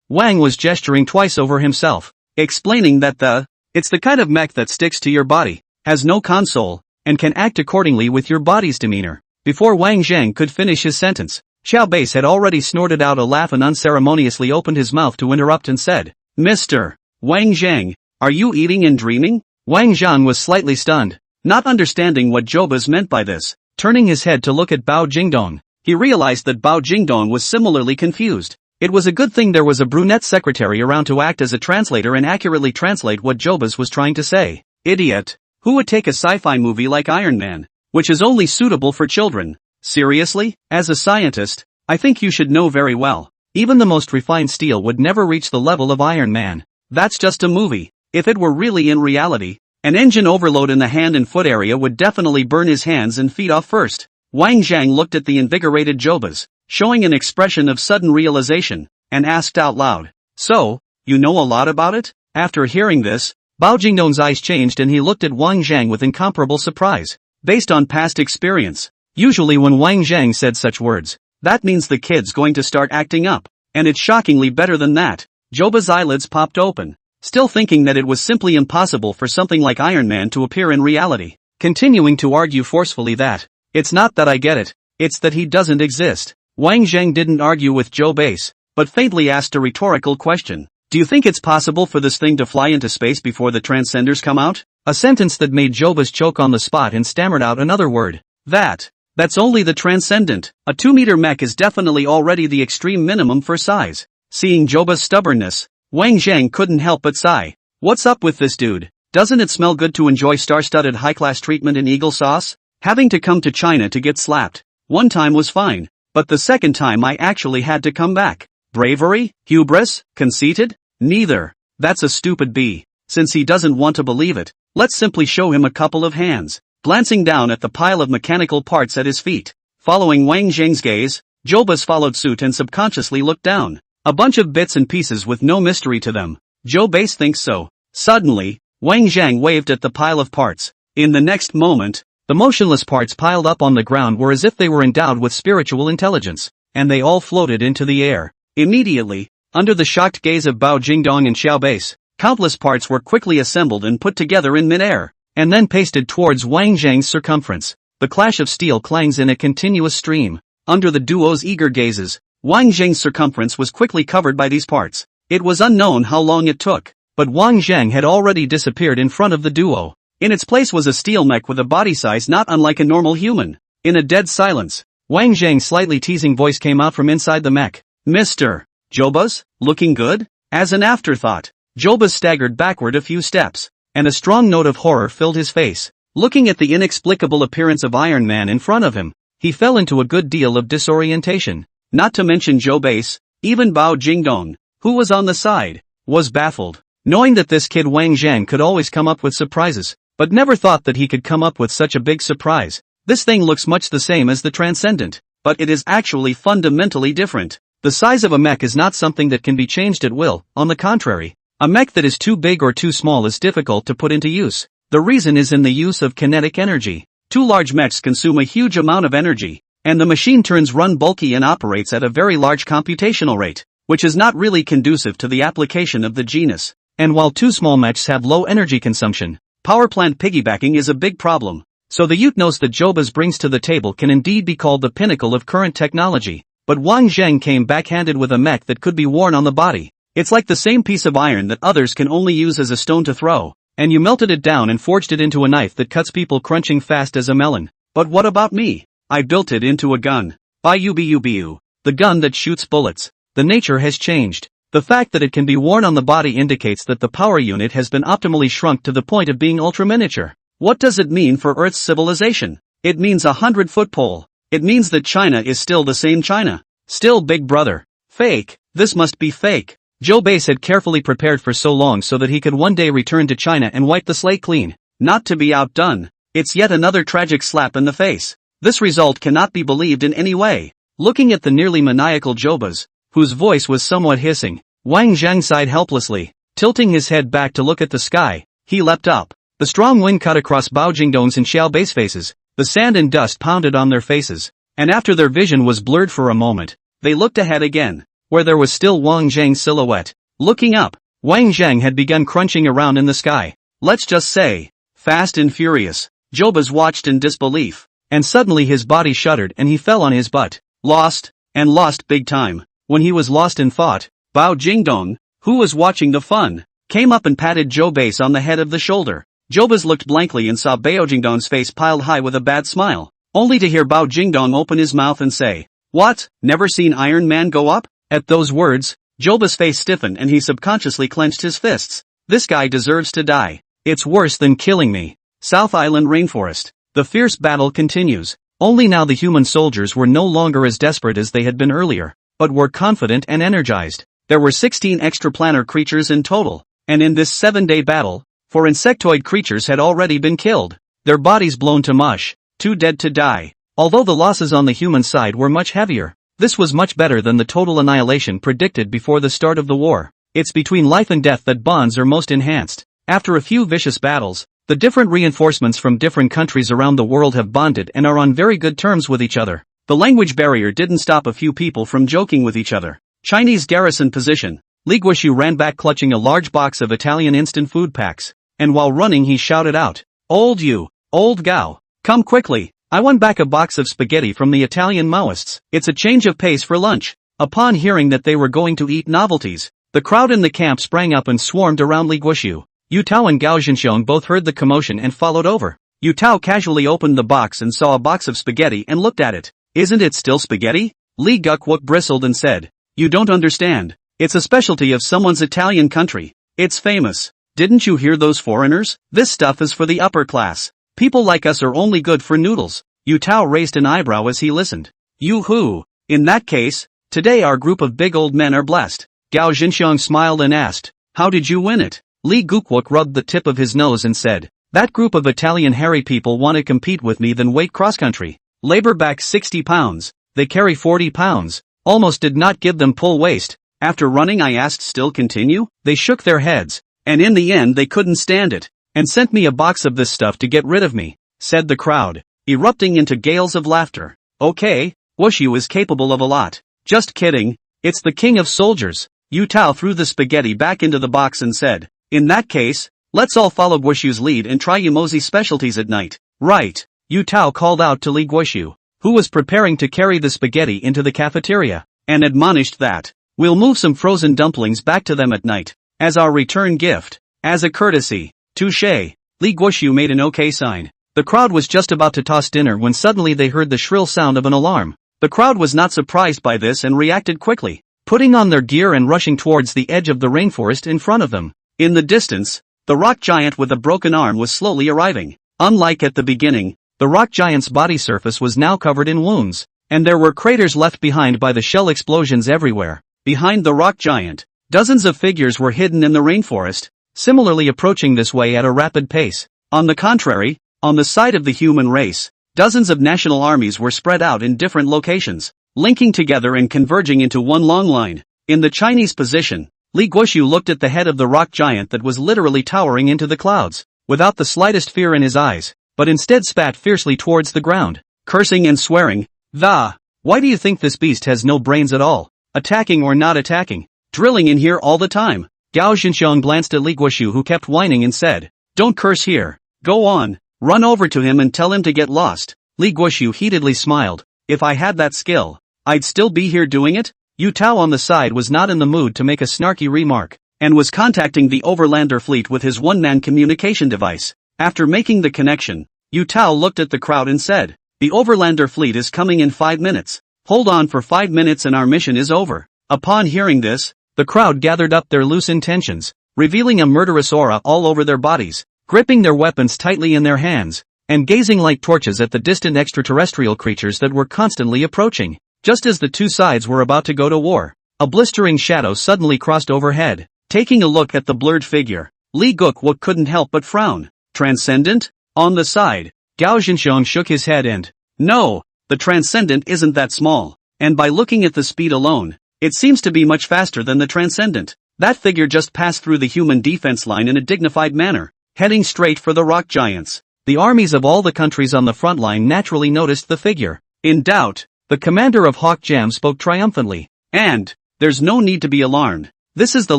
Wang was gesturing twice over himself, explaining that it's the kind of mech that sticks to your body, has no console, and can act accordingly with your body's demeanor. Before Wang Zhang could finish his sentence, Xiao Base had already snorted out a laugh and unceremoniously opened his mouth to interrupt and said, Mr. Wang Zhang, are you eating and dreaming? Wang Zhan was slightly stunned, not understanding what Jobus meant by this. Turning his head to look at Bao Jingdong, he realized that Bao Jingdong was similarly confused. It was a good thing there was a brunette secretary around to act as a translator and accurately translate what Jobus was trying to say. Idiot. Who would take a sci-fi movie like Iron Man, which is only suitable for children? Seriously? As a scientist, I think you should know very well. Even the most refined steel would never reach the level of Iron Man. That's just a movie. If it were really in reality, an engine overload in the hand and foot area would definitely burn his hands and feet off first. Wang Zhang looked at the invigorated Jobus, showing an expression of sudden realization, and asked out loud, So, you know a lot about it? After hearing this, Bao Jingdong's eyes changed and he looked at Wang Zhang with incomparable surprise. Based on past experience, usually when Wang Zhang said such words, that means the kid's going to start acting up, and it's shockingly better than that. Jobus' eyelids popped open, still thinking that it was simply impossible for something like Iron Man to appear in reality, continuing to argue forcefully that, it's not that I get it, it's that he doesn't exist. Wang Zhang didn't argue with Jobus, but faintly asked a rhetorical question. Do you think it's possible for this thing to fly into space before the Transcenders come out? A sentence that made Jobus choke on the spot and stammered out another word. That's only the Transcendent. A 2-meter mech is definitely already the extreme minimum for size. Seeing Jobus' stubbornness, Wang Zhang couldn't help but sigh. What's up with this dude? Doesn't it smell good to enjoy star-studded high-class treatment in eagle sauce? Having to come to China to get slapped one time was fine, but the second time I actually had to come back. Bravery? Hubris? Conceited? Neither. That's a stupid B. Since he doesn't want to believe it, let's simply show him a couple of hands. Glancing down at the pile of mechanical parts at his feet, following Wang Zhang's gaze, Jobus followed suit and subconsciously looked down. A bunch of bits and pieces with no mystery to them. Jobus thinks so. Suddenly, Wang Zhang waved at the pile of parts. In the next moment, the motionless parts piled up on the ground were as if they were endowed with spiritual intelligence, and they all floated into the air. Immediately, under the shocked gaze of Bao Jingdong and Xiao Base, countless parts were quickly assembled and put together in mid-air, and then pasted towards Wang Zhang's circumference. The clash of steel clangs in a continuous stream. Under the duo's eager gazes, Wang Zhang's circumference was quickly covered by these parts. It was unknown how long it took, but Wang Zhang had already disappeared in front of the duo. In its place was a steel mech with a body size not unlike a normal human. In a dead silence, Wang Zhang's slightly teasing voice came out from inside the mech. Mr. Jobus, looking good? As an afterthought, Jobus staggered backward a few steps, and a strong note of horror filled his face. Looking at the inexplicable appearance of Iron Man in front of him, he fell into a good deal of disorientation. Not to mention Jobus, even Bao Jingdong, who was on the side, was baffled, knowing that this kid Wang Zhang could always come up with surprises, but never thought that he could come up with such a big surprise. This thing looks much the same as the Transcendent, but it is actually fundamentally different. The size of a mech is not something that can be changed at will. On the contrary, a mech that is too big or too small is difficult to put into use. The reason is in the use of kinetic energy. Two large mechs consume a huge amount of energy, and the machine turns run bulky and operates at a very large computational rate, which is not really conducive to the application of the genus. And while two small mechs have low energy consumption, power plant piggybacking is a big problem. So the Utnos that Jobus brings to the table can indeed be called the pinnacle of current technology. But Wang Zhang came backhanded with a mech that could be worn on the body. It's like the same piece of iron that others can only use as a stone to throw, and you melted it down and forged it into a knife that cuts people crunching fast as a melon. But what about me? I built it into a gun. By Ubu, the gun that shoots bullets. The nature has changed. The fact that it can be worn on the body indicates that the power unit has been optimally shrunk to the point of being ultra-miniature. What does it mean for Earth's civilization? It means a 100-foot pole. It means that China is still the same China. Still Big Brother. Fake. This must be fake. Joe Base had carefully prepared for so long so that he could one day return to China and wipe the slate clean. Not to be outdone. It's yet another tragic slap in the face. This result cannot be believed in any way. Looking at the nearly maniacal Jobas, whose voice was somewhat hissing, Wang Zhang sighed helplessly. Tilting his head back to look at the sky, he leapt up. The strong wind cut across Bao Jingdong's and Xiao Bei's faces. The sand and dust pounded on their faces, and after their vision was blurred for a moment, they looked ahead again, where there was still Wang Zhang's silhouette. Looking up, Wang Zhang had begun crunching around in the sky. Let's just say, fast and furious. Jobas watched in disbelief, and suddenly his body shuddered and he fell on his butt. Lost, and lost big time. When he was lost in thought, Bao Jingdong, who was watching the fun, came up and patted Joe Base on the head of the shoulder. Jobas looked blankly and saw Bao Jingdong's face piled high with a bad smile, only to hear Bao Jingdong open his mouth and say, "What, never seen Iron Man go up?" At those words, Jobas' face stiffened and he subconsciously clenched his fists. This guy deserves to die. It's worse than killing me. South Island Rainforest. The fierce battle continues. Only now the human soldiers were no longer as desperate as they had been earlier, but were confident and energized. There were 16 extraplanar creatures in total, and in this 7-day battle, 4 insectoid creatures had already been killed, their bodies blown to mush, too dead to die. Although the losses on the human side were much heavier, this was much better than the total annihilation predicted before the start of the war. It's between life and death that bonds are most enhanced. After a few vicious battles, the different reinforcements from different countries around the world have bonded and are on very good terms with each other. The language barrier didn't stop a few people from joking with each other. Chinese garrison position. Li Guoshu ran back clutching a large box of Italian instant food packs, and while running he shouted out, "Old you, old Gao, come quickly, I won back a box of spaghetti from the Italian Maoists. It's a change of pace for lunch." Upon hearing that they were going to eat novelties, the crowd in the camp sprang up and swarmed around Li Guoshu. Yu Tao and Gao Zhenxiong both heard the commotion and followed over. Yu Tao casually opened the box and saw a box of spaghetti and looked at it. "Isn't it still spaghetti?" Li Gukwook bristled and said, "You don't understand. It's a specialty of someone's Italian country. It's famous. Didn't you hear those foreigners? This stuff is for the upper class. People like us are only good for noodles." Yu Tao raised an eyebrow as he listened. "Yoo-hoo. In that case, today our group of big old men are blessed." Gao Zhenxiong smiled and asked, "How did you win it?" Li Gukwook rubbed the tip of his nose and said, "That group of Italian hairy people want to compete with me then weight cross-country. Labor back 60 pounds, they carry 40 pounds, almost did not give them pull waist. After running I asked still continue? They shook their heads, and in the end they couldn't stand it, and sent me a box of this stuff to get rid of me," said the crowd, erupting into gales of laughter. "Okay, Guoshu is capable of a lot." "Just kidding, it's the king of soldiers." Yu Tao threw the spaghetti back into the box and said, "In that case, let's all follow Guoshu's lead and try Yumozi's specialties at night." "Right," Yu Tao called out to Li Guoshu, who was preparing to carry the spaghetti into the cafeteria, and admonished that, "We'll move some frozen dumplings back to them at night, as our return gift, as a courtesy." "Touché." Li Guoshu made an okay sign. The crowd was just about to toss dinner when suddenly they heard the shrill sound of an alarm. The crowd was not surprised by this and reacted quickly, putting on their gear and rushing towards the edge of the rainforest in front of them. In the distance, the rock giant with a broken arm was slowly arriving. Unlike at the beginning, the rock giant's body surface was now covered in wounds, and there were craters left behind by the shell explosions everywhere. Behind the rock giant, dozens of figures were hidden in the rainforest, similarly approaching this way at a rapid pace. On the contrary, on the side of the human race, dozens of national armies were spread out in different locations, linking together and converging into one long line. In the Chinese position, Li Guoshu looked at the head of the rock giant that was literally towering into the clouds, without the slightest fear in his eyes, but instead spat fiercely towards the ground, cursing and swearing. Why do you think this beast has no brains at all? Attacking or not attacking? Drilling in here all the time." Gao Zhenxiong glanced at Li Guoshu who kept whining and said, "Don't curse here. Go on, run over to him and tell him to get lost." Li Guoshu heatedly smiled. "If I had that skill, I'd still be here doing it?" Yu Tao on the side was not in the mood to make a snarky remark, and was contacting the overlander fleet with his one-man communication device. After making the connection, Yu Tao looked at the crowd and said, "The overlander fleet is coming in 5 minutes. Hold on for 5 minutes and our mission is over." Upon hearing this, the crowd gathered up their loose intentions, revealing a murderous aura all over their bodies, gripping their weapons tightly in their hands, and gazing like torches at the distant extraterrestrial creatures that were constantly approaching. Just as the two sides were about to go to war, a blistering shadow suddenly crossed overhead. Taking a look at the blurred figure, Li Gokwo couldn't help but frown. Transcendent? On the side, Gao Zhenxiong shook his head and, no, the Transcendent isn't that small, and by looking at the speed alone, it seems to be much faster than the Transcendent. That figure just passed through the human defense line in a dignified manner, heading straight for the rock giants. The armies of all the countries on the front line naturally noticed the figure. In doubt, the commander of Hawk Jam spoke triumphantly. And, there's no need to be alarmed. This is the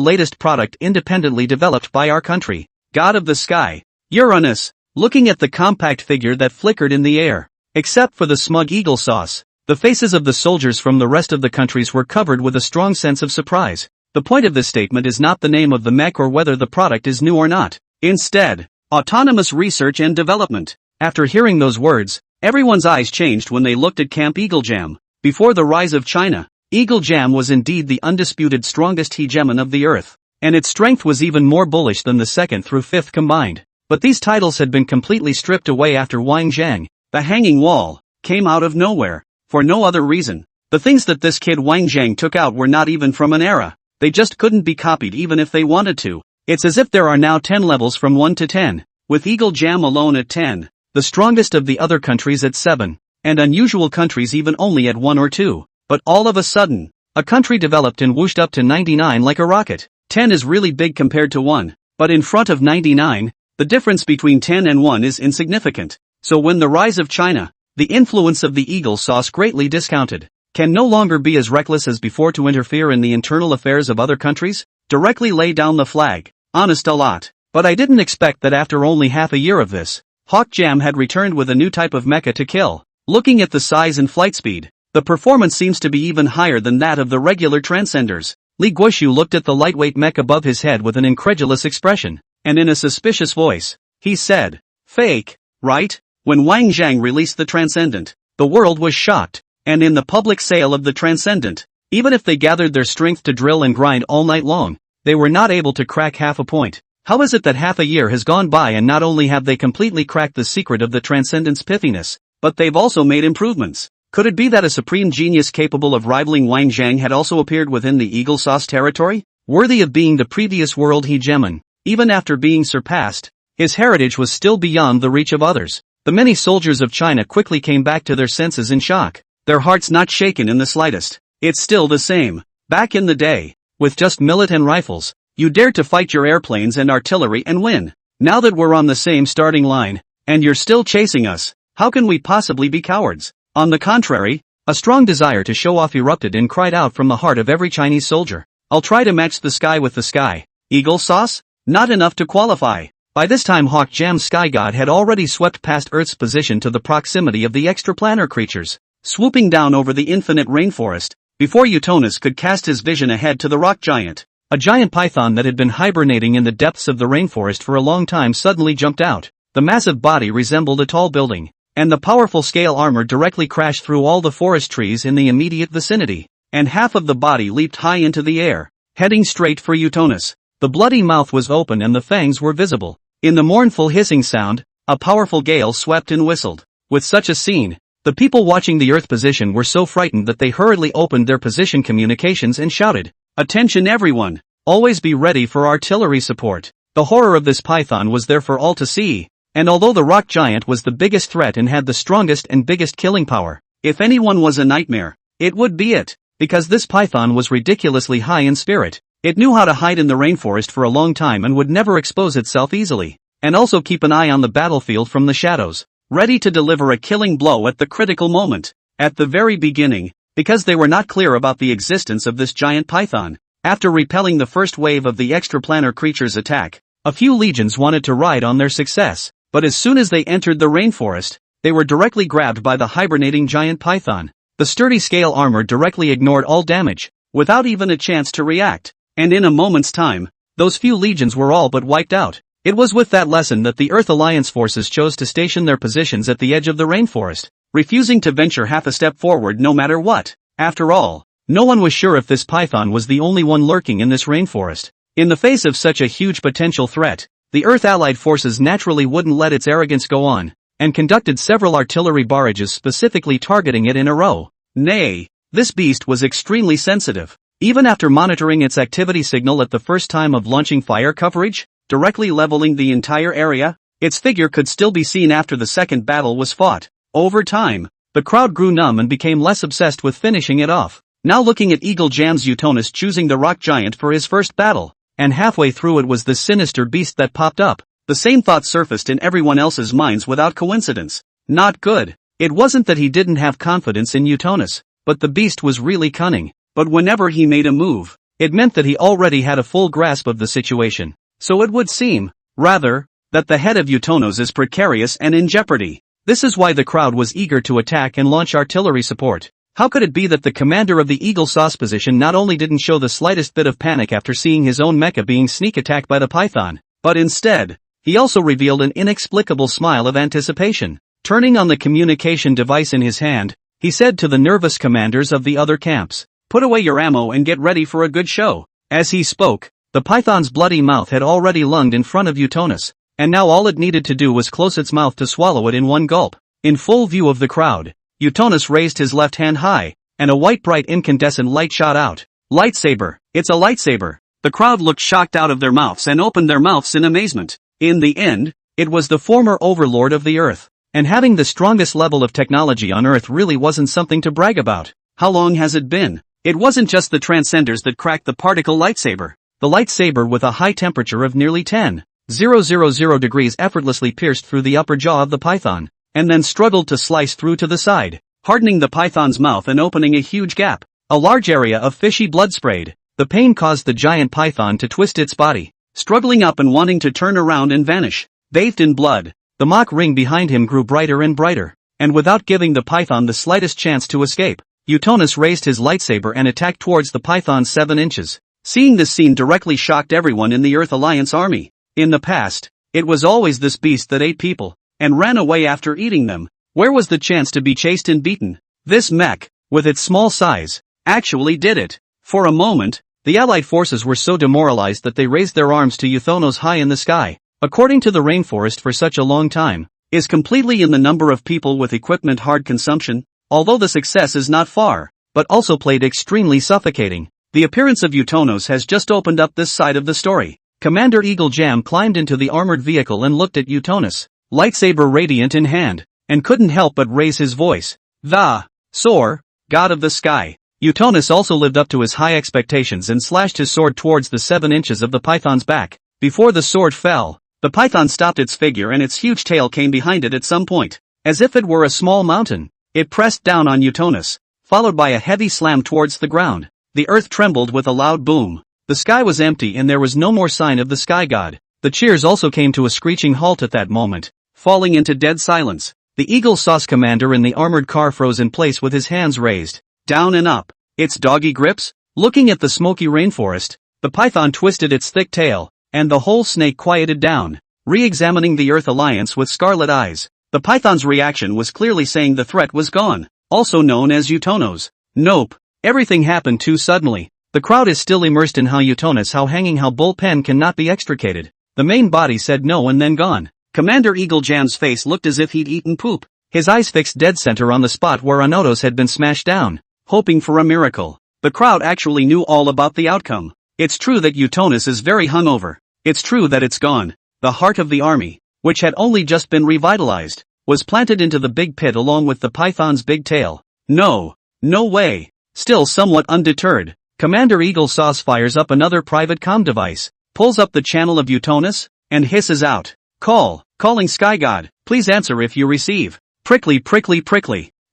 latest product independently developed by our country. God of the Sky, Uranus, looking at the compact figure that flickered in the air. Except for the smug eagle sauce, the faces of the soldiers from the rest of the countries were covered with a strong sense of surprise. The point of this statement is not the name of the mech or whether the product is new or not. Instead, autonomous research and development. After hearing those words, everyone's eyes changed when they looked at Camp Eagle Jam. Before the rise of China, Eagle Jam was indeed the undisputed strongest hegemon of the earth, and its strength was even more bullish than the second through fifth combined. But these titles had been completely stripped away after Wang Zhang, the hanging wall, came out of nowhere. For no other reason. The things that this kid Wang Zhang took out were not even from an era. They just couldn't be copied even if they wanted to. It's as if there are now 10 levels from 1 to 10, with Eagle Jam alone at 10, the strongest of the other countries at 7, and unusual countries even only at 1 or 2. But all of a sudden, a country developed and whooshed up to 99 like a rocket. 10 is really big compared to 1, but in front of 99, the difference between 10 and 1 is insignificant. So when the rise of China, the influence of the eagle sauce greatly discounted, can no longer be as reckless as before to interfere in the internal affairs of other countries, directly lay down the flag, honest a lot. But I didn't expect that after only half a year of this, Hawk Jam had returned with a new type of mecha to kill. Looking at the size and flight speed, the performance seems to be even higher than that of the regular Transcenders. Li Guoshu looked at the lightweight mech above his head with an incredulous expression, and in a suspicious voice, he said, fake, right? When Wang Zhang released the Transcendent, the world was shocked, and in the public sale of the Transcendent, even if they gathered their strength to drill and grind all night long, they were not able to crack half a point. How is it that half a year has gone by and not only have they completely cracked the secret of the Transcendent's pithiness, but they've also made improvements? Could it be that a supreme genius capable of rivaling Wang Zhang had also appeared within the Eagle Sauce territory? Worthy of being the previous world hegemon, even after being surpassed, his heritage was still beyond the reach of others. The many soldiers of China quickly came back to their senses in shock, their hearts not shaken in the slightest. It's still the same. Back in the day, with just millet and rifles, you dared to fight your airplanes and artillery and win. Now that we're on the same starting line, and you're still chasing us, how can we possibly be cowards? On the contrary, a strong desire to show off erupted and cried out from the heart of every Chinese soldier. I'll try to match the sky with the sky. Eagle sauce? Not enough to qualify. By this time Hawk Jam's sky god had already swept past Earth's position to the proximity of the extraplanar creatures, swooping down over the infinite rainforest, before Uranus could cast his vision ahead to the rock giant. A giant python that had been hibernating in the depths of the rainforest for a long time suddenly jumped out. The massive body resembled a tall building, and the powerful scale armor directly crashed through all the forest trees in the immediate vicinity, and half of the body leaped high into the air, heading straight for Uranus. The bloody mouth was open and the fangs were visible. In the mournful hissing sound, a powerful gale swept and whistled. With such a scene, the people watching the Earth position were so frightened that they hurriedly opened their position communications and shouted, "Attention everyone! Always be ready for artillery support." The horror of this python was there for all to see, and although the rock giant was the biggest threat and had the strongest and biggest killing power, if anyone was a nightmare, it would be it, because this python was ridiculously high in spirit. It knew how to hide in the rainforest for a long time and would never expose itself easily, and also keep an eye on the battlefield from the shadows, ready to deliver a killing blow at the critical moment. At the very beginning, because they were not clear about the existence of this giant python, after repelling the first wave of the extraplanar creature's attack, a few legions wanted to ride on their success, but as soon as they entered the rainforest, they were directly grabbed by the hibernating giant python. The sturdy scale armor directly ignored all damage, without even a chance to react. And in a moment's time, those few legions were all but wiped out. It was with that lesson that the Earth Alliance forces chose to station their positions at the edge of the rainforest, refusing to venture half a step forward no matter what. After all, No one was sure if this python was the only one lurking in this rainforest. In the face of such a huge potential threat, the Earth Allied forces naturally wouldn't let its arrogance go on, and conducted several artillery barrages specifically targeting it in a row. Nay, this beast was extremely sensitive. Even after monitoring its activity signal at the first time of launching fire coverage, directly leveling the entire area, its figure could still be seen after the second battle was fought. Over time, the crowd grew numb and became less obsessed with finishing it off. Now looking at Eagle Jam's Utonus choosing the rock giant for his first battle, and halfway through it was this sinister beast that popped up. The same thought surfaced in everyone else's minds without coincidence. Not good. It wasn't that he didn't have confidence in Utonus, but the beast was really cunning. But whenever he made a move, it meant that he already had a full grasp of the situation. So it would seem, rather, that the head of Utonus is precarious and in jeopardy. This is why the crowd was eager to attack and launch artillery support. How could it be that the commander of the Eagle Sauce position not only didn't show the slightest bit of panic after seeing his own mecha being sneak attacked by the python, but instead, he also revealed an inexplicable smile of anticipation. Turning on the communication device in his hand, he said to the nervous commanders of the other camps, "Put away your ammo and get ready for a good show." As he spoke, the python's bloody mouth had already lunged in front of Utonus, and now all it needed to do was close its mouth to swallow it in one gulp. In full view of the crowd, Utonus raised his left hand high, and a white bright incandescent light shot out. Lightsaber, it's a lightsaber. The crowd looked shocked out of their mouths and opened their mouths in amazement. In the end, it was the former overlord of the Earth, and having the strongest level of technology on Earth really wasn't something to brag about. How long has it been? It wasn't just the transcenders that cracked the particle lightsaber. The lightsaber with a high temperature of nearly 10,000 degrees effortlessly pierced through the upper jaw of the python, and then struggled to slice through to the side, hardening the python's mouth and opening a huge gap. A large area of fishy blood sprayed. The pain caused the giant python to twist its body, struggling up and wanting to turn around and vanish. Bathed in blood, the mock ring behind him grew brighter and brighter, and without giving the python the slightest chance to escape, Utonus raised his lightsaber and attacked towards the python's 7 inches. Seeing this scene directly shocked everyone in the Earth Alliance army. In the past, it was always this beast that ate people, and ran away after eating them. Where was the chance to be chased and beaten? This mech, with its small size, actually did it. For a moment, the Allied forces were so demoralized that they raised their arms to Utonus high in the sky. According to the rainforest for such a long time, is completely in the number of people with equipment hard consumption, although the success is not far, but also played extremely suffocating. The appearance of Utonus has just opened up this side of the story. Commander Eagle Jam climbed into the armored vehicle and looked at Utonus, lightsaber radiant in hand, and couldn't help but raise his voice. "The Soar, God of the Sky." Utonus also lived up to his high expectations and slashed his sword towards the 7 inches of the python's back. Before the sword fell, the python stopped its figure and its huge tail came behind it at some point. As if it were a small mountain, it pressed down on Utonus, followed by a heavy slam towards the ground. The earth trembled with a loud boom. The sky was empty and there was no more sign of the sky god. The cheers also came to a screeching halt at that moment, falling into dead silence. The Eagle Sauce commander in the armored car froze in place with his hands raised, down and up. Its doggy grips? Looking at the smoky rainforest, the python twisted its thick tail, and the whole snake quieted down, re-examining the Earth Alliance with scarlet eyes. The python's reaction was clearly saying the threat was gone, also known as Utonus. Nope, everything happened too suddenly. The crowd is still immersed in how Utonus how hanging how bullpen cannot be extricated. The main body said no and then gone. Commander Eagle Jam's face looked as if he'd eaten poop. His eyes fixed dead center on the spot where Utonus had been smashed down, hoping for a miracle. The crowd actually knew all about the outcome. It's true that Utonus is very hungover. It's true that it's gone. The heart of the army, which had only just been revitalized, was planted into the big pit along with the python's big tail. No way. Still somewhat undeterred, Commander Eagle Sauce fires up another private comm device, pulls up the channel of Utonus, and hisses out, calling Sky God, please answer if you receive. Prickly.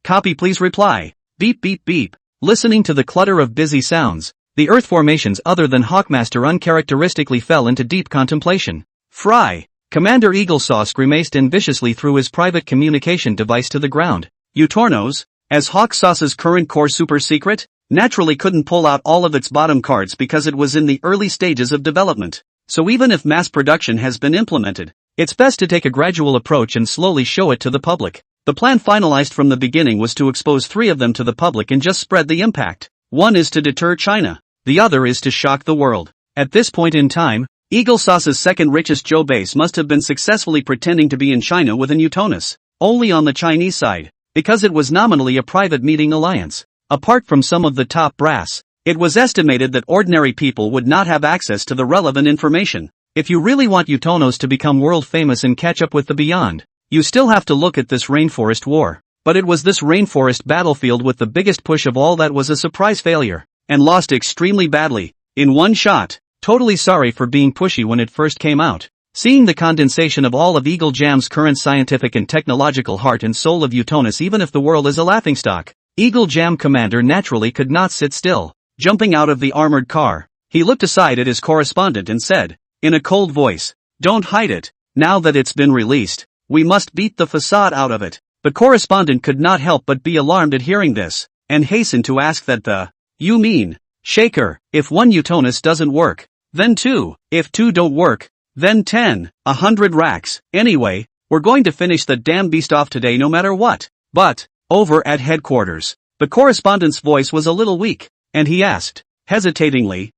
Copy please reply. Beep beep beep. Listening to the clutter of busy sounds, the earth formations other than Hawkmaster uncharacteristically fell into deep contemplation. Fry. Commander Eagle Sauce grimaced and viciously threw his private communication device to the ground. Utonus, as Hawk Sauce's current core super secret, naturally couldn't pull out all of its bottom cards because it was in the early stages of development. So even if mass production has been implemented, it's best to take a gradual approach and slowly show it to the public. The plan finalized from the beginning was to expose 3 of them to the public and just spread the impact. One is to deter China. The other is to shock the world. At this point in time, Eagle Sauce's second richest Joe base must have been successfully pretending to be in China with an Utonus, only on the Chinese side, because it was nominally a private meeting alliance. Apart from some of the top brass, it was estimated that ordinary people would not have access to the relevant information. If you really want Utonos to become world famous and catch up with the beyond, you still have to look at this rainforest war. But it was this rainforest battlefield with the biggest push of all that was a surprise failure, and lost extremely badly, in one shot. Totally sorry for being pushy when it first came out. Seeing the condensation of all of Eagle Jam's current scientific and technological heart and soul of Utonus, even if the world is a laughingstock, Eagle Jam Commander naturally could not sit still. Jumping out of the armored car, he looked aside at his correspondent and said, in a cold voice, "Don't hide it. Now that it's been released, we must beat the facade out of it." The correspondent could not help but be alarmed at hearing this, and hastened to ask that you mean, Shaker, if one Utonus doesn't work, then 2, if 2 don't work, then 10, 100 racks. Anyway, we're going to finish the damn beast off today no matter what. But, over at headquarters, the correspondent's voice was a little weak, and he asked, hesitatingly,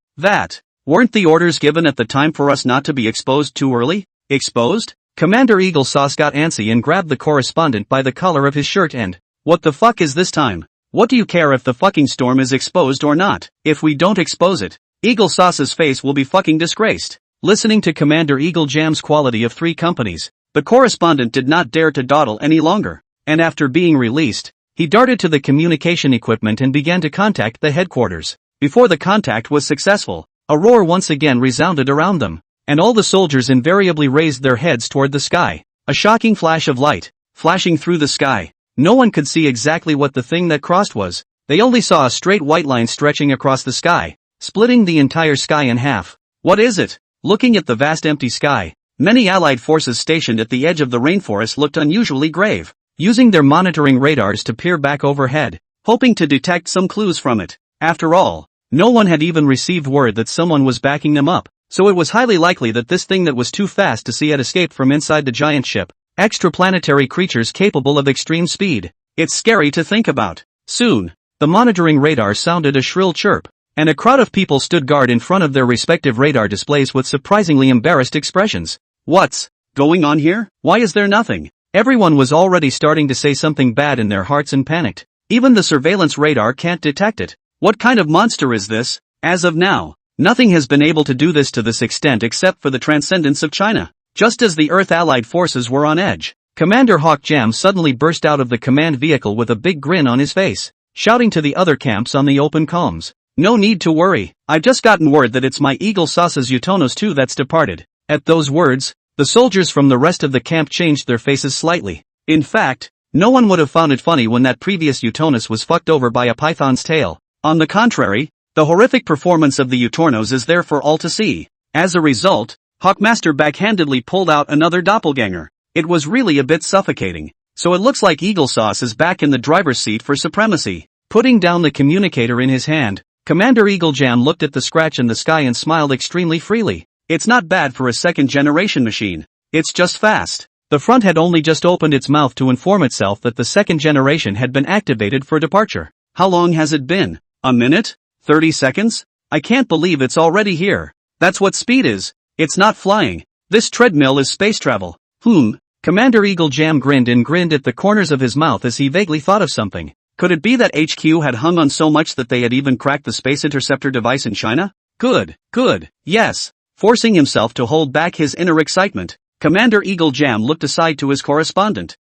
weren't the orders given at the time for us not to be exposed too early? Exposed? Commander Eagle Sauce got antsy and grabbed the correspondent by the collar of his shirt and, what the fuck is this time? What do you care if the fucking storm is exposed or not? If we don't expose it, Eagle Sauce's face will be fucking disgraced. Listening to Commander Eagle Jam's quality of 3 companies, the correspondent did not dare to dawdle any longer, and after being released, he darted to the communication equipment and began to contact the headquarters. Before the contact was successful, a roar once again resounded around them, and all the soldiers invariably raised their heads toward the sky. A shocking flash of light, flashing through the sky. No one could see exactly what the thing that crossed was. They only saw a straight white line stretching across the sky, splitting the entire sky in half. What is it? Looking at the vast empty sky, many Allied forces stationed at the edge of the rainforest looked unusually grave, using their monitoring radars to peer back overhead, hoping to detect some clues from it. After all, no one had even received word that someone was backing them up. So it was highly likely that this thing that was too fast to see had escaped from inside the giant ship. Extraplanetary creatures capable of extreme speed. It's scary to think about. Soon, the monitoring radar sounded a shrill chirp, and a crowd of people stood guard in front of their respective radar displays with surprisingly embarrassed expressions. What's going on here? Why is there nothing? Everyone was already starting to say something bad in their hearts and panicked. Even the surveillance radar can't detect it. What kind of monster is this? As of now, nothing has been able to do this to this extent except for the transcendence of China. Just as the Earth Allied forces were on edge, Commander Hawk Jam suddenly burst out of the command vehicle with a big grin on his face, shouting to the other camps on the open comms. No need to worry, I've just gotten word that it's my Eagle Sauce's Utonos 2 that's departed. At those words, the soldiers from the rest of the camp changed their faces slightly. In fact, no one would have found it funny when that previous Utonus was fucked over by a python's tail. On the contrary, the horrific performance of the Utornos is there for all to see. As a result, Hawkmaster backhandedly pulled out another doppelganger. It was really a bit suffocating. So it looks like Eagle Sauce is back in the driver's seat for supremacy. Putting down the communicator in his hand, Commander Eagle Jam looked at the scratch in the sky and smiled extremely freely. It's not bad for a second-generation machine. It's just fast. The front had only just opened its mouth to inform itself that the second generation had been activated for departure. How long has it been? A minute? 30 seconds? I can't believe it's already here. That's what speed is. It's not flying. This treadmill is space travel. Commander Eagle Jam grinned at the corners of his mouth as he vaguely thought of something. Could it be that HQ had hung on so much that they had even cracked the space interceptor device in China? Good, yes. Forcing himself to hold back his inner excitement, Commander Eagle Jam looked aside to his correspondent.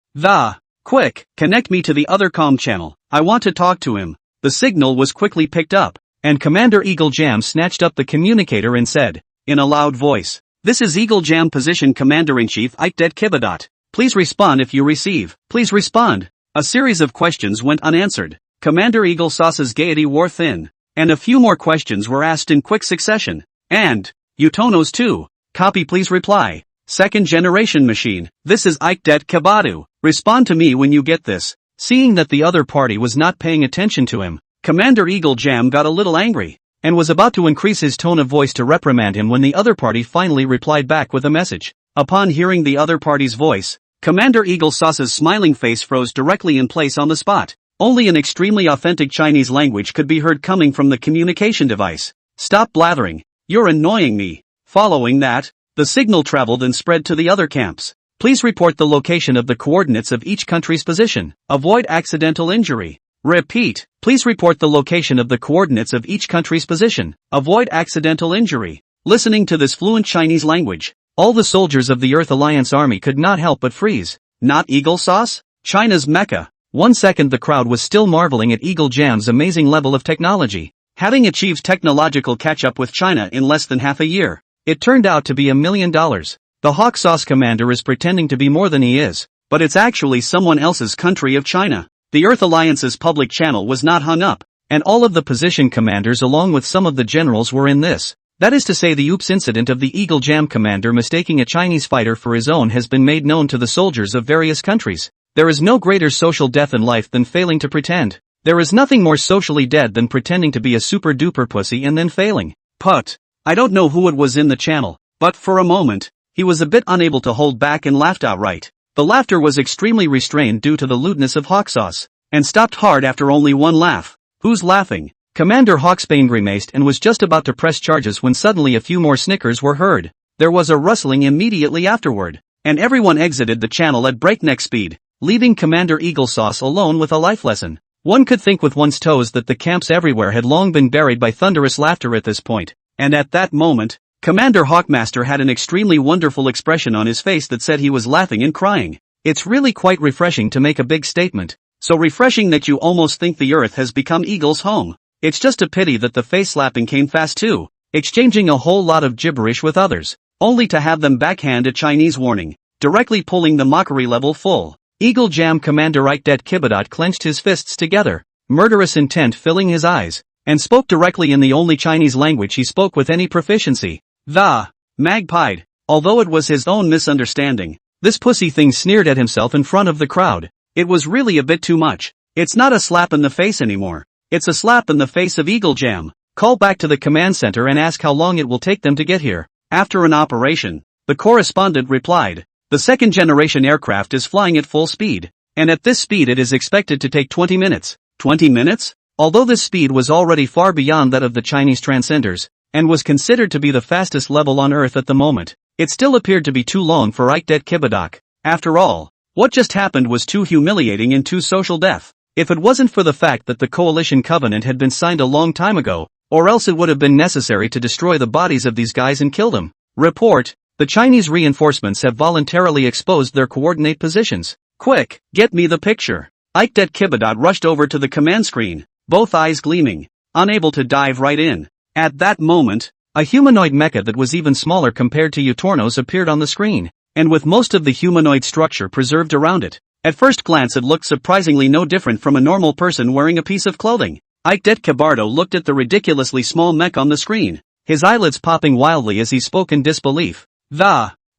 Quick, connect me to the other comm channel. I want to talk to him. The signal was quickly picked up, and Commander Eagle Jam snatched up the communicator and said, in a loud voice, "This is Eagle Jam Position Commander-in-Chief Ike Det Kibadot. Please respond if you receive. Please respond." A series of questions went unanswered. Commander Eagle Sauce's gaiety wore thin, and a few more questions were asked in quick succession. And, Utonos 2, copy please reply. Second generation machine, this is Ike Det Kibadu. Respond to me when you get this. Seeing that the other party was not paying attention to him, Commander Eagle Jam got a little angry, and was about to increase his tone of voice to reprimand him when the other party finally replied back with a message. Upon hearing the other party's voice, Commander Eagle Sauce's smiling face froze directly in place on the spot. Only an extremely authentic Chinese language could be heard coming from the communication device. Stop blathering. You're annoying me. Following that, the signal traveled and spread to the other camps. Please report the location of the coordinates of each country's position. Avoid accidental injury. Repeat. Please report the location of the coordinates of each country's position. Avoid accidental injury. Listening to this fluent Chinese language, all the soldiers of the Earth Alliance army could not help but freeze. Not Eagle Sauce? China's Mecca. 1 second the crowd was still marveling at Eagle Jam's amazing level of technology. Having achieved technological catch-up with China in less than half a year, it turned out to be $1 million. The Hawk Sauce commander is pretending to be more than he is, but it's actually someone else's country of China. The Earth Alliance's public channel was not hung up, and all of the position commanders along with some of the generals were in this. That is to say, the oops incident of the Eagle Jam commander mistaking a Chinese fighter for his own has been made known to the soldiers of various countries. There is no greater social death in life than failing to pretend. There is nothing more socially dead than pretending to be a super duper pussy and then failing. Put. I don't know who it was in the channel, but for a moment, he was a bit unable to hold back and laughed outright. The laughter was extremely restrained due to the lewdness of Hawk Sauce, and stopped hard after only one laugh. Who's laughing? Commander Hawksbane grimaced and was just about to press charges when suddenly a few more snickers were heard. There was a rustling immediately afterward, and everyone exited the channel at breakneck speed, leaving Commander Eagle Sauce alone with a life lesson. One could think with one's toes that the camps everywhere had long been buried by thunderous laughter at this point, and at that moment, Commander Hawkmaster had an extremely wonderful expression on his face that said he was laughing and crying. It's really quite refreshing to make a big statement, so refreshing that you almost think the earth has become Eagle's home. It's just a pity that the face slapping came fast too, exchanging a whole lot of gibberish with others, only to have them backhand a Chinese warning, directly pulling the mockery level full. Eagle Jam Commander Ikdet Kibadot clenched his fists together, murderous intent filling his eyes, and spoke directly in the only Chinese language he spoke with any proficiency. The magpied. Although it was his own misunderstanding, this pussy thing sneered at himself in front of the crowd. It was really a bit too much. It's not a slap in the face anymore. It's a slap in the face of Eagle Jam. Call back to the command center and ask how long it will take them to get here. After an operation, the correspondent replied, the second-generation aircraft is flying at full speed, and at this speed it is expected to take 20 minutes. 20 minutes? Although this speed was already far beyond that of the Chinese transcenders, and was considered to be the fastest level on Earth at the moment, it still appeared to be too long for Ikdet Kibadok. After all, what just happened was too humiliating and too social death. If it wasn't for the fact that the coalition covenant had been signed a long time ago, or else it would have been necessary to destroy the bodies of these guys and kill them. Report. The Chinese reinforcements have voluntarily exposed their coordinate positions. Quick, get me the picture. Ikdet Kibadot rushed over to the command screen, both eyes gleaming, unable to dive right in. At that moment, a humanoid mecha that was even smaller compared to Utorno's appeared on the screen, and with most of the humanoid structure preserved around it. At first glance it looked surprisingly no different from a normal person wearing a piece of clothing. Ikdet Kibadot looked at the ridiculously small mech on the screen, his eyelids popping wildly as he spoke in disbelief.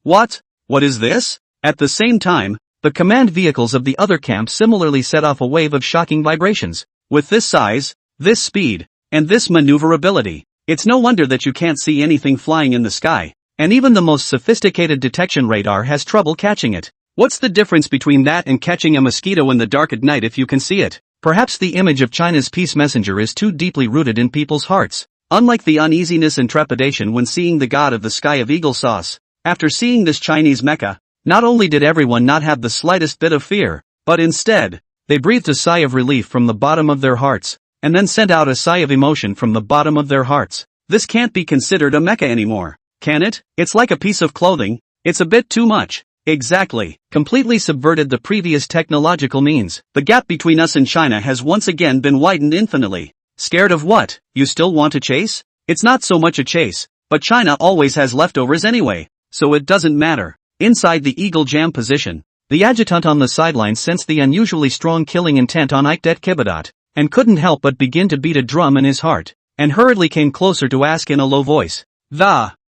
What? What is this? At the same time, the command vehicles of the other camps similarly set off a wave of shocking vibrations. With this size, this speed, and this maneuverability, it's no wonder that you can't see anything flying in the sky, and even the most sophisticated detection radar has trouble catching it. What's the difference between that and catching a mosquito in the dark at night if you can see it? Perhaps the image of China's peace messenger is too deeply rooted in people's hearts. Unlike the uneasiness and trepidation when seeing the god of the sky of Eagle Sauce, after seeing this Chinese mecha, not only did everyone not have the slightest bit of fear, but instead, they breathed a sigh of relief from the bottom of their hearts, and then sent out a sigh of emotion from the bottom of their hearts. This can't be considered a mecha anymore, can it? It's like a piece of clothing. It's a bit too much. Exactly. Completely subverted the previous technological means. The gap between us and China has once again been widened infinitely. Scared of what? You still want to chase? It's not so much a chase, but China always has leftovers anyway, so it doesn't matter. Inside the Eagle Jam position, the adjutant on the sidelines sensed the unusually strong killing intent on Ikdet Kibadot, and couldn't help but begin to beat a drum in his heart, and hurriedly came closer to ask in a low voice.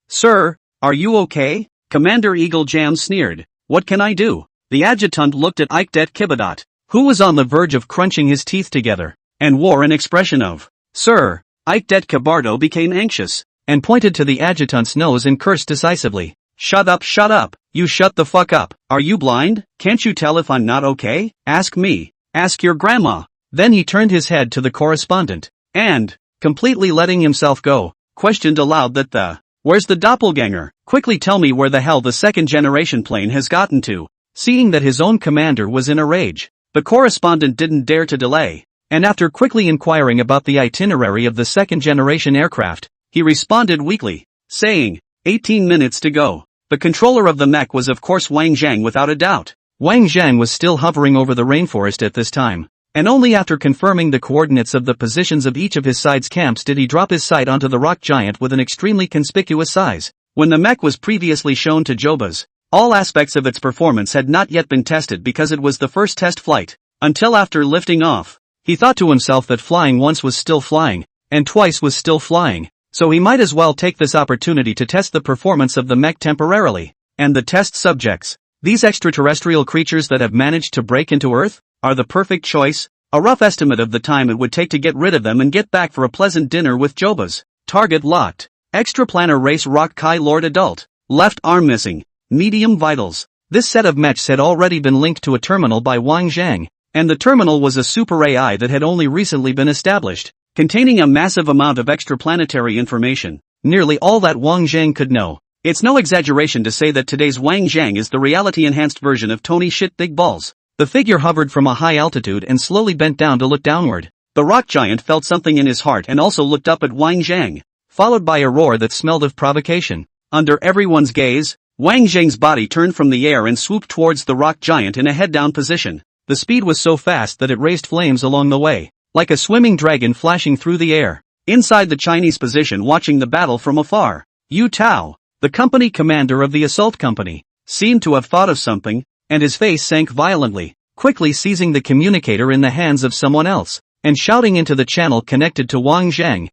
Sir, are you okay? Commander Eagle Jam sneered. What can I do? The adjutant looked at Ikdet Kibadot, who was on the verge of crunching his teeth together, and wore an expression of, Sir. Ikdet Kibadot became anxious, and pointed to the adjutant's nose and cursed decisively. Shut up, you shut the fuck up. Are you blind? Can't you tell if I'm not okay? Ask me. Ask your grandma. Then he turned his head to the correspondent, and, completely letting himself go, questioned aloud that "Where's the doppelganger? Quickly tell me where the hell the second-generation plane has gotten to." Seeing that his own commander was in a rage, the correspondent didn't dare to delay, and after quickly inquiring about the itinerary of the second-generation aircraft, he responded weakly, saying, 18 minutes to go. The controller of the mech was of course Wang Zhang without a doubt. Wang Zhang was still hovering over the rainforest at this time, and only after confirming the coordinates of the positions of each of his side's camps did he drop his sight onto the rock giant with an extremely conspicuous size. When the mech was previously shown to Jobas, all aspects of its performance had not yet been tested because it was the first test flight. Until after lifting off, he thought to himself that flying once was still flying, and twice was still flying, so he might as well take this opportunity to test the performance of the mech temporarily. And the test subjects, these extraterrestrial creatures that have managed to break into Earth, are the perfect choice. A rough estimate of the time it would take to get rid of them and get back for a pleasant dinner with Jobas. Target locked. Extraplanar race Rock Kai Lord adult. Left arm missing. Medium vitals. This set of mechs had already been linked to a terminal by Wang Zhang, and the terminal was a super AI that had only recently been established, containing a massive amount of extraplanetary information, nearly all that Wang Zhang could know. It's no exaggeration to say that today's Wang Zhang is the reality-enhanced version of Tony Shit Big Balls. The figure hovered from a high altitude and slowly bent down to look downward. The rock giant felt something in his heart and also looked up at Wang Zhang, followed by a roar that smelled of provocation. Under everyone's gaze, Wang Zhang's body turned from the air and swooped towards the rock giant in a head-down position. The speed was so fast that it raised flames along the way, like a swimming dragon flashing through the air. Inside the Chinese position watching the battle from afar, Yu Tao, the company commander of the assault company, seemed to have thought of something, and his face sank violently, quickly seizing the communicator in the hands of someone else, and shouting into the channel connected to Wang Zhang.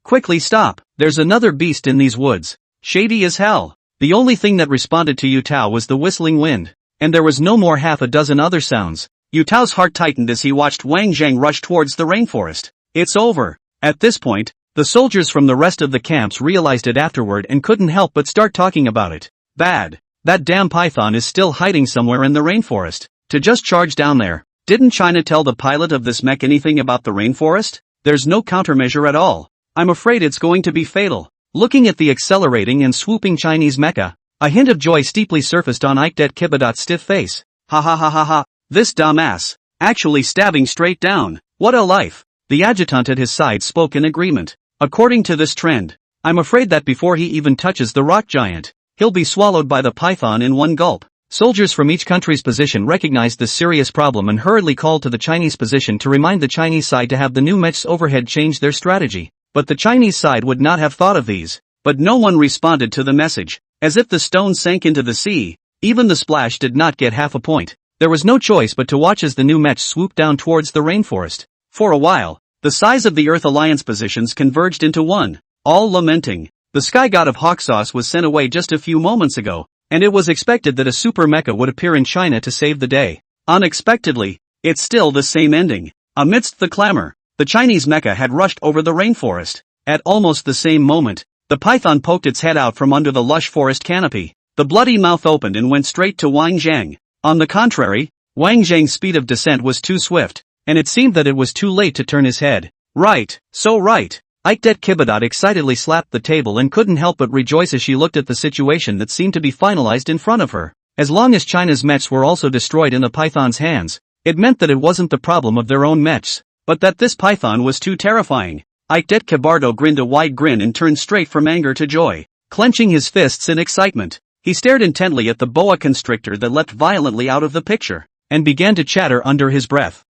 Quickly stop, there's another beast in these woods. Shady as hell. The only thing that responded to Yu Tao was the whistling wind, and there was no more half a dozen other sounds. Yu Tao's heart tightened as he watched Wang Zhang rush towards the rainforest. It's over. At this point, the soldiers from the rest of the camps realized it afterward and couldn't help but start talking about it. Bad. That damn python is still hiding somewhere in the rainforest. To just charge down there. Didn't China tell the pilot of this mech anything about the rainforest? There's no countermeasure at all. I'm afraid it's going to be fatal. Looking at the accelerating and swooping Chinese mecha, a hint of joy steeply surfaced on Ike Kibadot's stiff face. Ha ha ha ha ha. This dumbass. Actually stabbing straight down. What a life. The adjutant at his side spoke in agreement. According to this trend, I'm afraid that before he even touches the rock giant, he'll be swallowed by the python in one gulp. Soldiers from each country's position recognized this serious problem and hurriedly called to the Chinese position to remind the Chinese side to have the new mechs overhead change their strategy. But the Chinese side would not have thought of these. But no one responded to the message. As if the stone sank into the sea, even the splash did not get half a point. There was no choice but to watch as the new mech swooped down towards the rainforest. For a while, the size of the Earth Alliance positions converged into one, all lamenting. The sky god of Hawksauce was sent away just a few moments ago, and it was expected that a super mecha would appear in China to save the day. Unexpectedly, it's still the same ending. Amidst the clamor, the Chinese mecha had rushed over the rainforest. At almost the same moment, the python poked its head out from under the lush forest canopy. The bloody mouth opened and went straight to Wang Zhang. On the contrary, Wang Zhang's speed of descent was too swift, and it seemed that it was too late to turn his head. Right, so right. Ike Kibadot excitedly slapped the table and couldn't help but rejoice as she looked at the situation that seemed to be finalized in front of her. As long as China's mechs were also destroyed in the python's hands, it meant that it wasn't the problem of their own mechs, but that this python was too terrifying. Ike Kibardo grinned a wide grin and turned straight from anger to joy. Clenching his fists in excitement, he stared intently at the boa constrictor that leapt violently out of the picture, and began to chatter under his breath.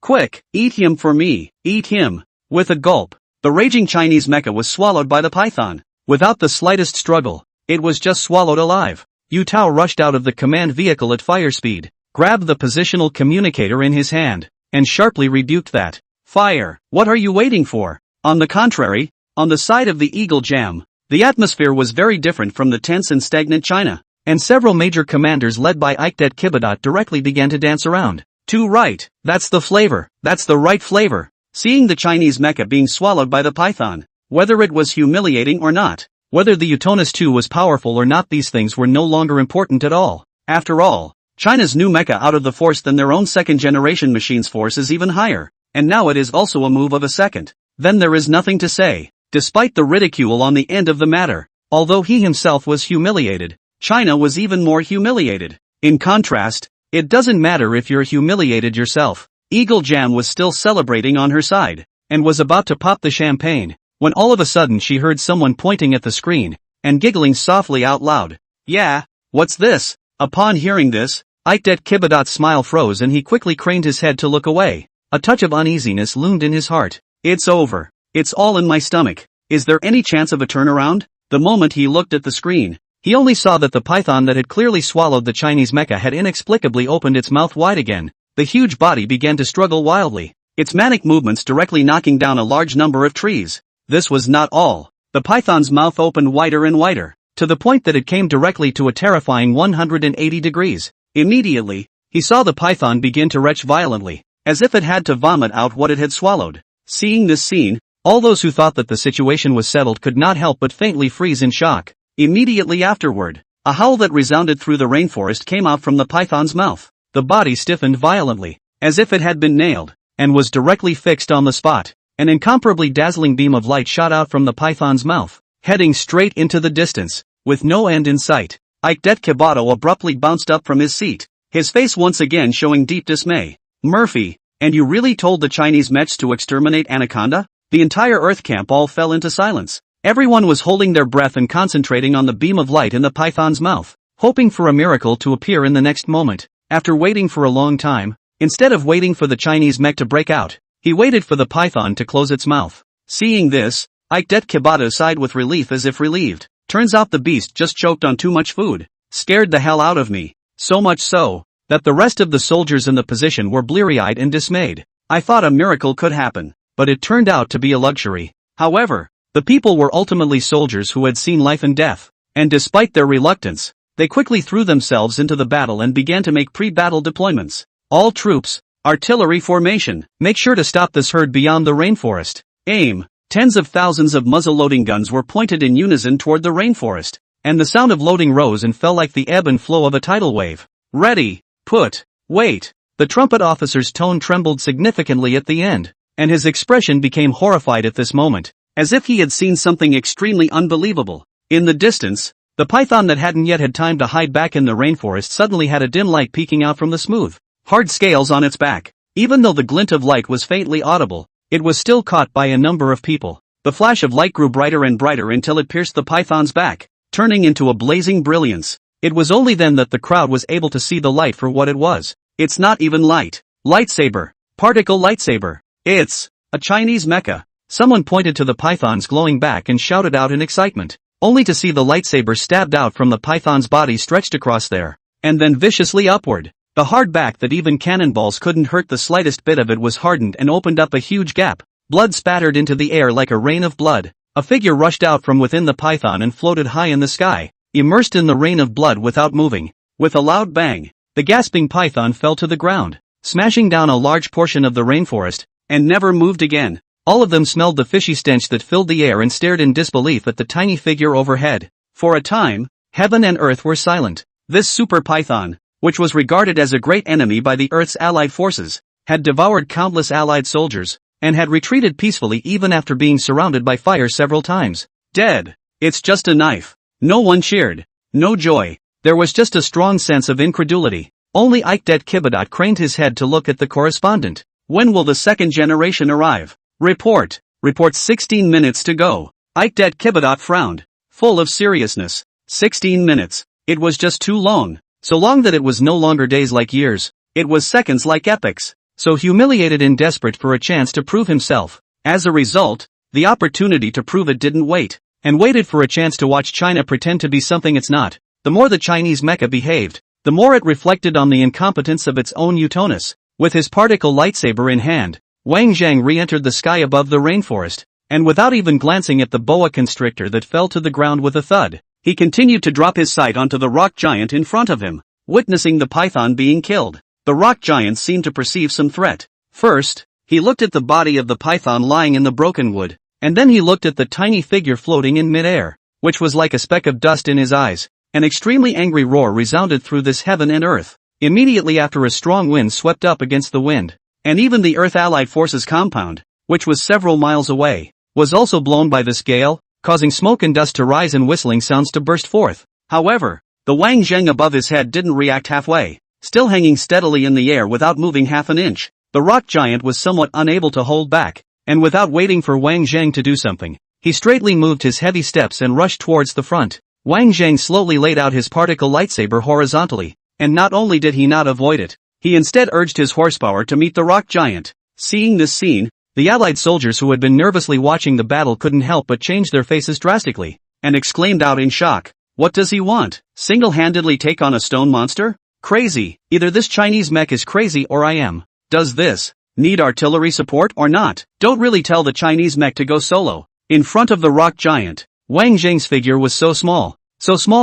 Quick, eat him for me, eat him. With a gulp, the raging Chinese mecha was swallowed by the python. Without the slightest struggle, it was just swallowed alive. Yu Tao rushed out of the command vehicle at fire speed, grabbed the positional communicator in his hand, and sharply rebuked that. Fire, what are you waiting for? On the contrary, on the side of the Eagle Jam, the atmosphere was very different from the tense and stagnant China, and several major commanders led by Ike Kibadot directly began to dance around. Too right, that's the flavor, that's the right flavor. Seeing the Chinese mecha being swallowed by the python, whether it was humiliating or not, whether the Utonus 2 was powerful or not, these things were no longer important at all. After all, China's new mecha out of the force than their own second-generation machine's force is even higher, and now it is also a move of a second. Then there is nothing to say. Despite the ridicule on the end of the matter, although he himself was humiliated, China was even more humiliated. In contrast, it doesn't matter if you're humiliated yourself. Eagle Jam was still celebrating on her side, and was about to pop the champagne, when all of a sudden she heard someone pointing at the screen, and giggling softly out loud. Yeah, what's this? Upon hearing this, Ikedet Kibadot's smile froze and he quickly craned his head to look away. A touch of uneasiness loomed in his heart. It's over. It's all in my stomach. Is there any chance of a turnaround? The moment he looked at the screen, he only saw that the python that had clearly swallowed the Chinese mecha had inexplicably opened its mouth wide again. The huge body began to struggle wildly, its manic movements directly knocking down a large number of trees. This was not all. The python's mouth opened wider and wider, to the point that it came directly to a terrifying 180 degrees. Immediately, he saw the python begin to retch violently, as if it had to vomit out what it had swallowed. Seeing this scene, all those who thought that the situation was settled could not help but faintly freeze in shock. Immediately afterward, a howl that resounded through the rainforest came out from the python's mouth. The body stiffened violently, as if it had been nailed, and was directly fixed on the spot. An incomparably dazzling beam of light shot out from the python's mouth, heading straight into the distance, with no end in sight. Ikedet Kibato abruptly bounced up from his seat, his face once again showing deep dismay. Murphy, and you really told the Chinese mechs to exterminate Anaconda? The entire Earth camp all fell into silence. Everyone was holding their breath and concentrating on the beam of light in the python's mouth, hoping for a miracle to appear in the next moment. After waiting for a long time, instead of waiting for the Chinese mech to break out, he waited for the python to close its mouth. Seeing this, Ikedet Kibato sighed with relief as if relieved. Turns out the beast just choked on too much food. Scared the hell out of me. So much so, that the rest of the soldiers in the position were bleary-eyed and dismayed. I thought a miracle could happen, but it turned out to be a luxury. However, the people were ultimately soldiers who had seen life and death, and despite their reluctance, they quickly threw themselves into the battle and began to make pre-battle deployments. All troops, artillery formation, make sure to stop this herd beyond the rainforest. Aim. Tens of thousands of muzzle-loading guns were pointed in unison toward the rainforest, and the sound of loading rose and fell like the ebb and flow of a tidal wave. Ready, put, wait. The trumpet officer's tone trembled significantly at the end, and his expression became horrified at this moment, as if he had seen something extremely unbelievable. In the distance, the python that hadn't yet had time to hide back in the rainforest suddenly had a dim light peeking out from the smooth, hard scales on its back. Even though the glint of light was faintly audible, it was still caught by a number of people. The flash of light grew brighter and brighter until it pierced the python's back, turning into a blazing brilliance. It was only then that the crowd was able to see the light for what it was. It's not even light. Lightsaber. Particle lightsaber. It's a Chinese mecha. Someone pointed to the python's glowing back and shouted out in excitement, only to see the lightsaber stabbed out from the python's body stretched across there, and then viciously upward. The hard back that even cannonballs couldn't hurt the slightest bit of it was hardened and opened up a huge gap. Blood spattered into the air like a rain of blood. A figure rushed out from within the python and floated high in the sky, immersed in the rain of blood without moving. With a loud bang, the gasping python fell to the ground, smashing down a large portion of the rainforest, and never moved again. All of them smelled the fishy stench that filled the air and stared in disbelief at the tiny figure overhead. For a time, heaven and earth were silent. This super python, which was regarded as a great enemy by the Earth's allied forces, had devoured countless allied soldiers, and had retreated peacefully even after being surrounded by fire several times. Dead. It's just a knife. No one cheered. No joy. There was just a strong sense of incredulity. Only Ikedet Kibadot craned his head to look at the correspondent. When will the second generation arrive? Report. 16 minutes to go. Ikedet Kibadot frowned, full of seriousness. 16 minutes. It was just too long. So long that it was no longer days like years, it was seconds like epochs. So humiliated and desperate for a chance to prove himself. As a result, the opportunity to prove it didn't wait, and waited for a chance to watch China pretend to be something it's not. The more the Chinese mecha behaved, the more it reflected on the incompetence of its own Utonus. With his particle lightsaber in hand, Wang Zhang re-entered the sky above the rainforest, and without even glancing at the boa constrictor that fell to the ground with a thud, he continued to drop his sight onto the rock giant in front of him. Witnessing the python being killed, the rock giant seemed to perceive some threat. First, he looked at the body of the python lying in the broken wood, and then he looked at the tiny figure floating in mid-air, which was like a speck of dust in his eyes. An extremely angry roar resounded through this heaven and earth. immediately after a strong wind swept up against the wind. And even the Earth Allied Forces compound, which was several miles away, was also blown by this gale, causing smoke and dust to rise and whistling sounds to burst forth. However, the Wang Zheng above his head didn't react halfway. Still hanging steadily in the air without moving half an inch, the rock giant was somewhat unable to hold back, and without waiting for Wang Zheng to do something, he straightly moved his heavy steps and rushed towards the front. Wang Zheng slowly laid out his particle lightsaber horizontally, and not only did he not avoid it, he instead urged his horsepower to meet the rock giant. Seeing this scene, the allied soldiers who had been nervously watching the battle couldn't help but change their faces drastically, and exclaimed out in shock, "What does he want? Single-handedly take on a stone monster? Crazy, either this Chinese mech is crazy or I am. Does this need artillery support or not? Don't really tell the Chinese mech to go solo." In front of the rock giant, Wang Zheng's figure was so small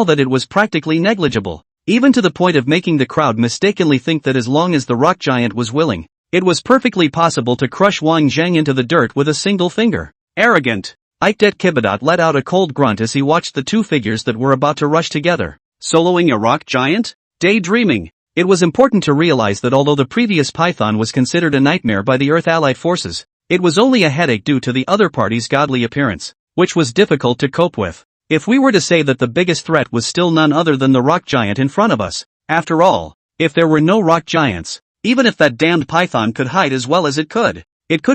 that it was practically negligible, even to the point of making the crowd mistakenly think that as long as the rock giant was willing, it was perfectly possible to crush Wang Zheng into the dirt with a single finger. Arrogant. Ikdet Kibadot let out a cold grunt as he watched the two figures that were about to rush together. Soloing a rock giant? Daydreaming. It was important to realize that although the previous Python was considered a nightmare by the Earth Allied Forces, it was only a headache due to the other party's godly appearance, which was difficult to cope with. If we were to say that the biggest threat was still none other than the rock giant in front of us, after all, if there were no rock giants, even if that damned Python could hide as well as it could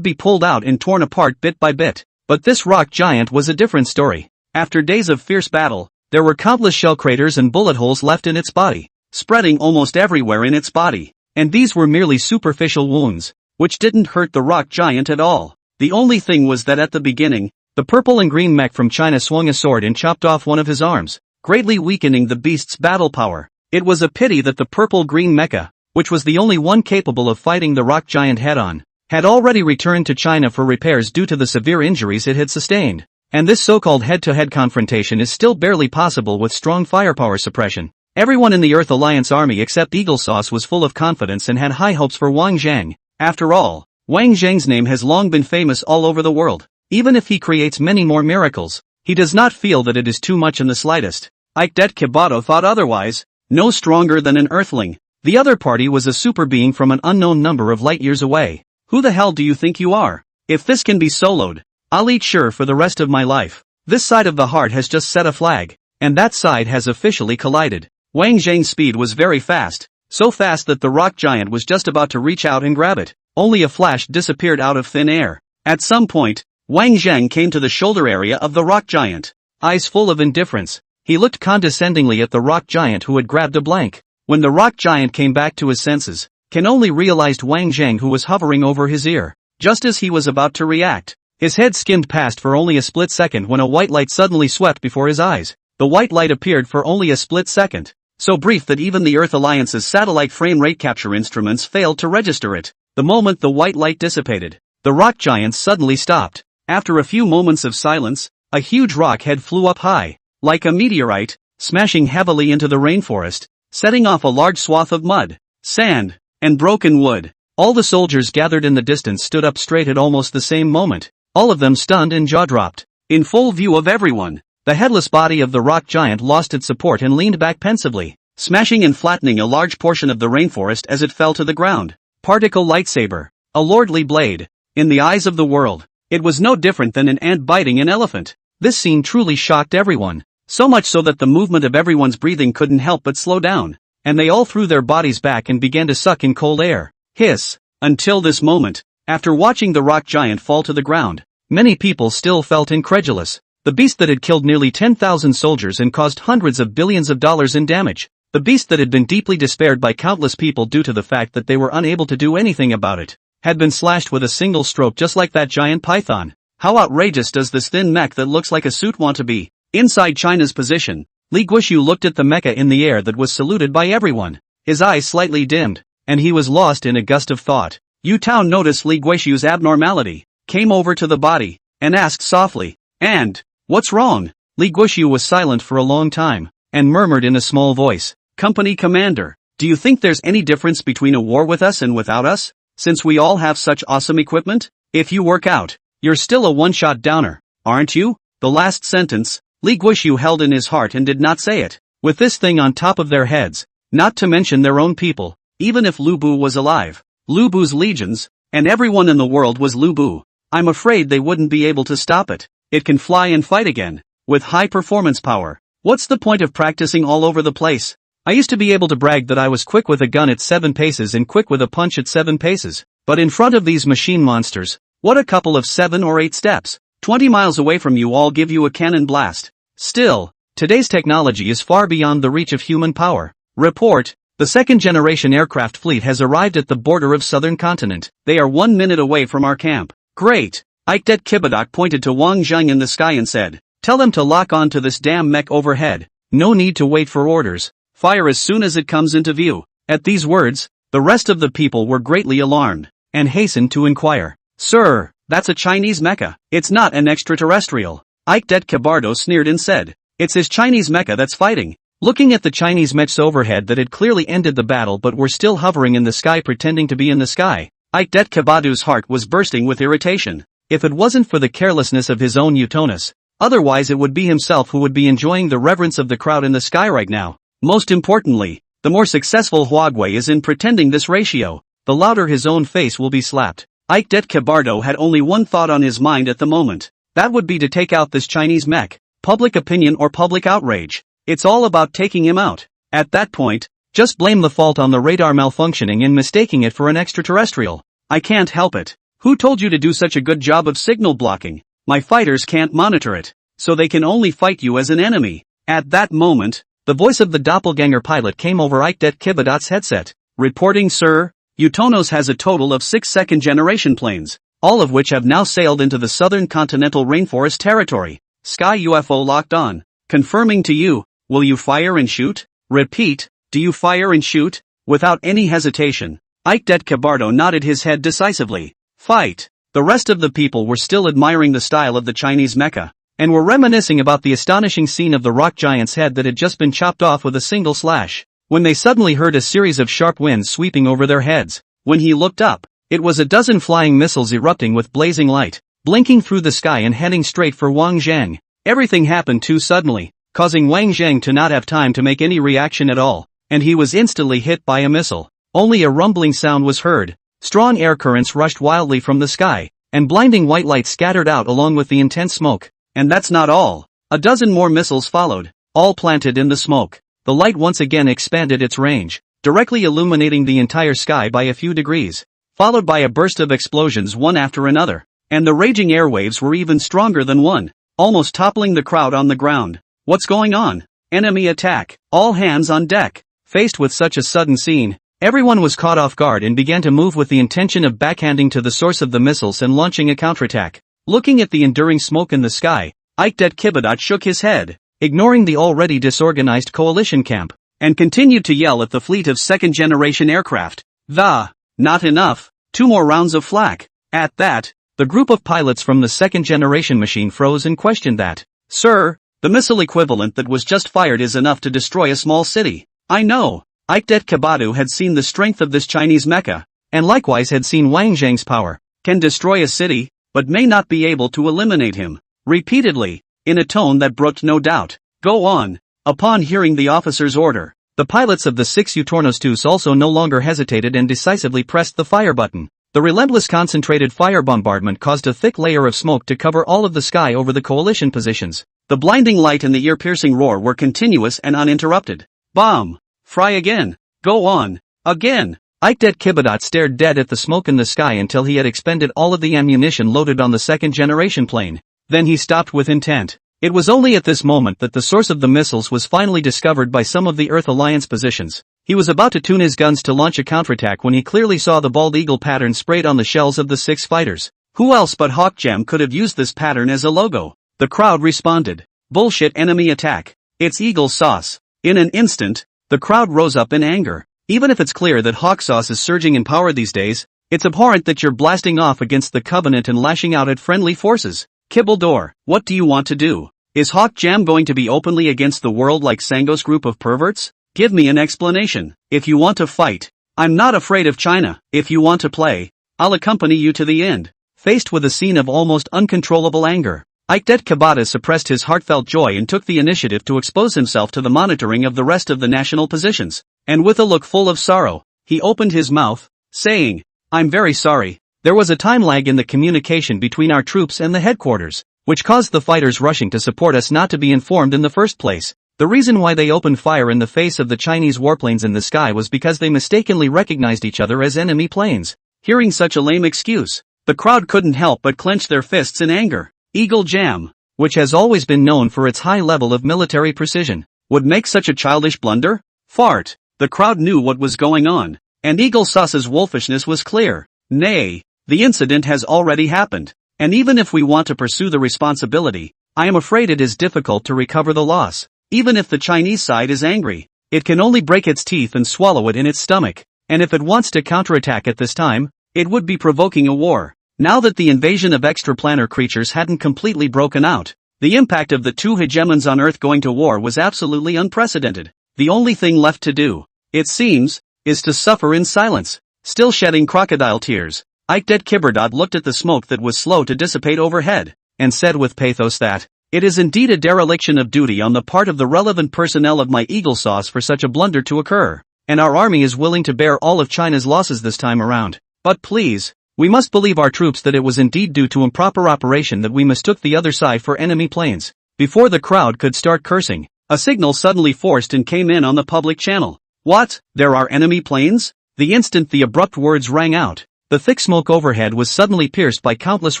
be pulled out and torn apart bit by bit. But this rock giant was a different story. After days of fierce battle, there were countless shell craters and bullet holes left in its body, spreading almost everywhere in its body, and these were merely superficial wounds, which didn't hurt the rock giant at all. The only thing was that at the beginning, the purple and green mech from China swung a sword and chopped off one of his arms, greatly weakening the beast's battle power. It was a pity that the purple-green mecha, which was the only one capable of fighting the rock giant head-on, had already returned to China for repairs due to the severe injuries it had sustained. And this so-called head-to-head confrontation is still barely possible with strong firepower suppression. Everyone in the Earth Alliance army except Eagle Sauce was full of confidence and had high hopes for Wang Zheng. After all, Wang Zheng's name has long been famous all over the world. Even if he creates many more miracles, he does not feel that it is too much in the slightest. Ikdet Kibato thought otherwise. No stronger than an earthling. The other party was a super being from an unknown number of light years away. Who the hell do you think you are? If this can be soloed, I'll eat sure for the rest of my life. This side of the heart has just set a flag, and that side has officially collided. Wang Zheng's speed was very fast, so fast that the rock giant was just about to reach out and grab it. Only a flash disappeared out of thin air. At some point, Wang Zheng came to the shoulder area of the rock giant. Eyes full of indifference, he looked condescendingly at the rock giant who had grabbed a blank. When the rock giant came back to his senses, Ken only realized Wang Zheng who was hovering over his ear. Just as he was about to react, his head skimmed past for only a split second when a white light suddenly swept before his eyes. The white light appeared for only a split second, so brief that even the Earth Alliance's satellite frame rate capture instruments failed to register it. The moment the white light dissipated, the rock giant suddenly stopped. After a few moments of silence, a huge rock head flew up high, like a meteorite, smashing heavily into the rainforest, setting off a large swath of mud, sand, and broken wood. All the soldiers gathered in the distance stood up straight at almost the same moment, all of them stunned and jaw-dropped. In full view of everyone, the headless body of the rock giant lost its support and leaned back pensively, smashing and flattening a large portion of the rainforest as it fell to the ground. Particle lightsaber, a lordly blade. In the eyes of the world, it was no different than an ant biting an elephant. This scene truly shocked everyone, so much so that the movement of everyone's breathing couldn't help but slow down, and they all threw their bodies back and began to suck in cold air. Hiss. Until this moment, after watching the rock giant fall to the ground, many people still felt incredulous. The beast that had killed nearly 10,000 soldiers and caused hundreds of billions of dollars in damage. The beast that had been deeply despaired by countless people due to the fact that they were unable to do anything about it, had been slashed with a single stroke just like that giant python. How outrageous does this thin mech that looks like a suit want to be? Inside China's position, Li Guishu looked at the mecha in the air that was saluted by everyone. His eyes slightly dimmed, and he was lost in a gust of thought. Yu Tao noticed Li Guishu's abnormality, came over to the body, and asked softly, "And, what's wrong?" Li Guishu was silent for a long time, and murmured in a small voice, "Company commander, do you think there's any difference between a war with us and without us? Since we all have such awesome equipment? If you work out, you're still a one-shot downer, aren't you?" The last sentence, Li Guishu held in his heart and did not say it. With this thing on top of their heads, not to mention their own people. Even if Lu Bu was alive, Lu Bu's legions, and everyone in the world was Lu Bu, I'm afraid they wouldn't be able to stop it. It can fly and fight again, with high performance power. What's the point of practicing all over the place? I used to be able to brag that I was quick with a gun at 7 paces and quick with a punch at 7 paces, but in front of these machine monsters, what a couple of 7 or 8 steps. 20 miles away from you all give you a cannon blast. Still, today's technology is far beyond the reach of human power. Report, the second-generation aircraft fleet has arrived at the border of southern continent. They are 1 minute away from our camp. Great. Ikdet Kibadok pointed to Wang Zheng in the sky and said, tell them to lock on to this damn mech overhead. No need to wait for orders. Fire as soon as it comes into view. At these words, the rest of the people were greatly alarmed, and hastened to inquire. Sir, that's a Chinese mecha. It's not an extraterrestrial. Ikdet Kibardo sneered and said, it's his Chinese mecha that's fighting. Looking at the Chinese mechs overhead that had clearly ended the battle but were still hovering in the sky pretending to be in the sky, Ikdet Kibado's heart was bursting with irritation. If it wasn't for the carelessness of his own Utonus, otherwise it would be himself who would be enjoying the reverence of the crowd in the sky right now. Most importantly, the more successful Huagui is in pretending this ratio, the louder his own face will be slapped. Ikdet Kibardo had only one thought on his mind at the moment. That would be to take out this Chinese mech. Public opinion or public outrage. It's all about taking him out. At that point, just blame the fault on the radar malfunctioning and mistaking it for an extraterrestrial. I can't help it. Who told you to do such a good job of signal blocking? My fighters can't monitor it, so they can only fight you as an enemy. At that moment, the voice of the doppelganger pilot came over Ikdet Kibadot's headset. Reporting, sir. Utonos has a total of 6 second-generation planes, all of which have now sailed into the southern continental rainforest territory. Sky UFO locked on. Confirming to you, will you fire and shoot? Repeat, do you fire and shoot? Without any hesitation, Ikdet Kibardo nodded his head decisively. Fight. The rest of the people were still admiring the style of the Chinese mecha, and were reminiscing about the astonishing scene of the rock giant's head that had just been chopped off with a single slash, when they suddenly heard a series of sharp winds sweeping over their heads. When he looked up, it was a dozen flying missiles erupting with blazing light, blinking through the sky and heading straight for Wang Zheng. Everything happened too suddenly, causing Wang Zheng to not have time to make any reaction at all, and he was instantly hit by a missile. Only a rumbling sound was heard. Strong air currents rushed wildly from the sky, and blinding white light scattered out along with the intense smoke. And that's not all. A dozen more missiles followed, all planted in the smoke. The light once again expanded its range, directly illuminating the entire sky by a few degrees, followed by a burst of explosions one after another. And the raging airwaves were even stronger than one, almost toppling the crowd on the ground. What's going on? Enemy attack. All hands on deck. Faced with such a sudden scene, everyone was caught off guard and began to move with the intention of backhanding to the source of the missiles and launching a counterattack. Looking at the enduring smoke in the sky, Ikdet Kibadot shook his head, ignoring the already disorganized coalition camp, and continued to yell at the fleet of second-generation aircraft. Not enough. 2 more rounds of flak. At that, the group of pilots from the second-generation machine froze and questioned that. Sir, the missile equivalent that was just fired is enough to destroy a small city. I know. Ikdet Kibado had seen the strength of this Chinese mecha, and likewise had seen Wang Zheng's power. Can destroy a city, but may not be able to eliminate him. Repeatedly, in a tone that brooked no doubt. Go on. Upon hearing the officer's order, the pilots of the 6 Utornostus also no longer hesitated and decisively pressed the fire button. The relentless concentrated fire bombardment caused a thick layer of smoke to cover all of the sky over the coalition positions. The blinding light and the ear-piercing roar were continuous and uninterrupted. Bomb! Fry again! Go on! Again! Ikdet Kibadot stared dead at the smoke in the sky until he had expended all of the ammunition loaded on the second-generation plane. Then he stopped with intent. It was only at this moment that the source of the missiles was finally discovered by some of the Earth Alliance positions. He was about to tune his guns to launch a counterattack when he clearly saw the bald eagle pattern sprayed on the shells of the 6 fighters. Who else but Hawkgem could have used this pattern as a logo? The crowd responded. Bullshit enemy attack. It's eagle sauce. In an instant, the crowd rose up in anger. Even if it's clear that Hawk Sauce is surging in power these days, it's abhorrent that you're blasting off against the Covenant and lashing out at friendly forces. Kibbledore, what do you want to do? Is Hawk Jam going to be openly against the world like Sango's group of perverts? Give me an explanation. If you want to fight, I'm not afraid of China. If you want to play, I'll accompany you to the end. Faced with a scene of almost uncontrollable anger, Ikdet Kabata suppressed his heartfelt joy and took the initiative to expose himself to the monitoring of the rest of the national positions. And with a look full of sorrow, he opened his mouth, saying, "I'm very sorry. There was a time lag in the communication between our troops and the headquarters, which caused the fighters rushing to support us not to be informed in the first place. The reason why they opened fire in the face of the Chinese warplanes in the sky was because they mistakenly recognized each other as enemy planes." Hearing such a lame excuse, the crowd couldn't help but clench their fists in anger. Eagle Jam, which has always been known for its high level of military precision, would make such a childish blunder? Fart. The crowd knew what was going on, and Eagle Sauce's wolfishness was clear. Nay, the incident has already happened, and even if we want to pursue the responsibility, I am afraid it is difficult to recover the loss. Even if the Chinese side is angry, it can only break its teeth and swallow it in its stomach, and if it wants to counterattack at this time, it would be provoking a war. Now that the invasion of extraplanar creatures hadn't completely broken out, the impact of the two hegemons on Earth going to war was absolutely unprecedented. The only thing left to do, it seems, is to suffer in silence. Still shedding crocodile tears, Ikdet Kiberdot looked at the smoke that was slow to dissipate overhead, and said with pathos that, "It is indeed a dereliction of duty on the part of the relevant personnel of my Eagle Sauce for such a blunder to occur, and our army is willing to bear all of China's losses this time around. But please, we must believe our troops that it was indeed due to improper operation that we mistook the other side for enemy planes." Before the crowd could start cursing, a signal suddenly forced and came in on the public channel. "What? There are enemy planes?" The instant the abrupt words rang out, the thick smoke overhead was suddenly pierced by countless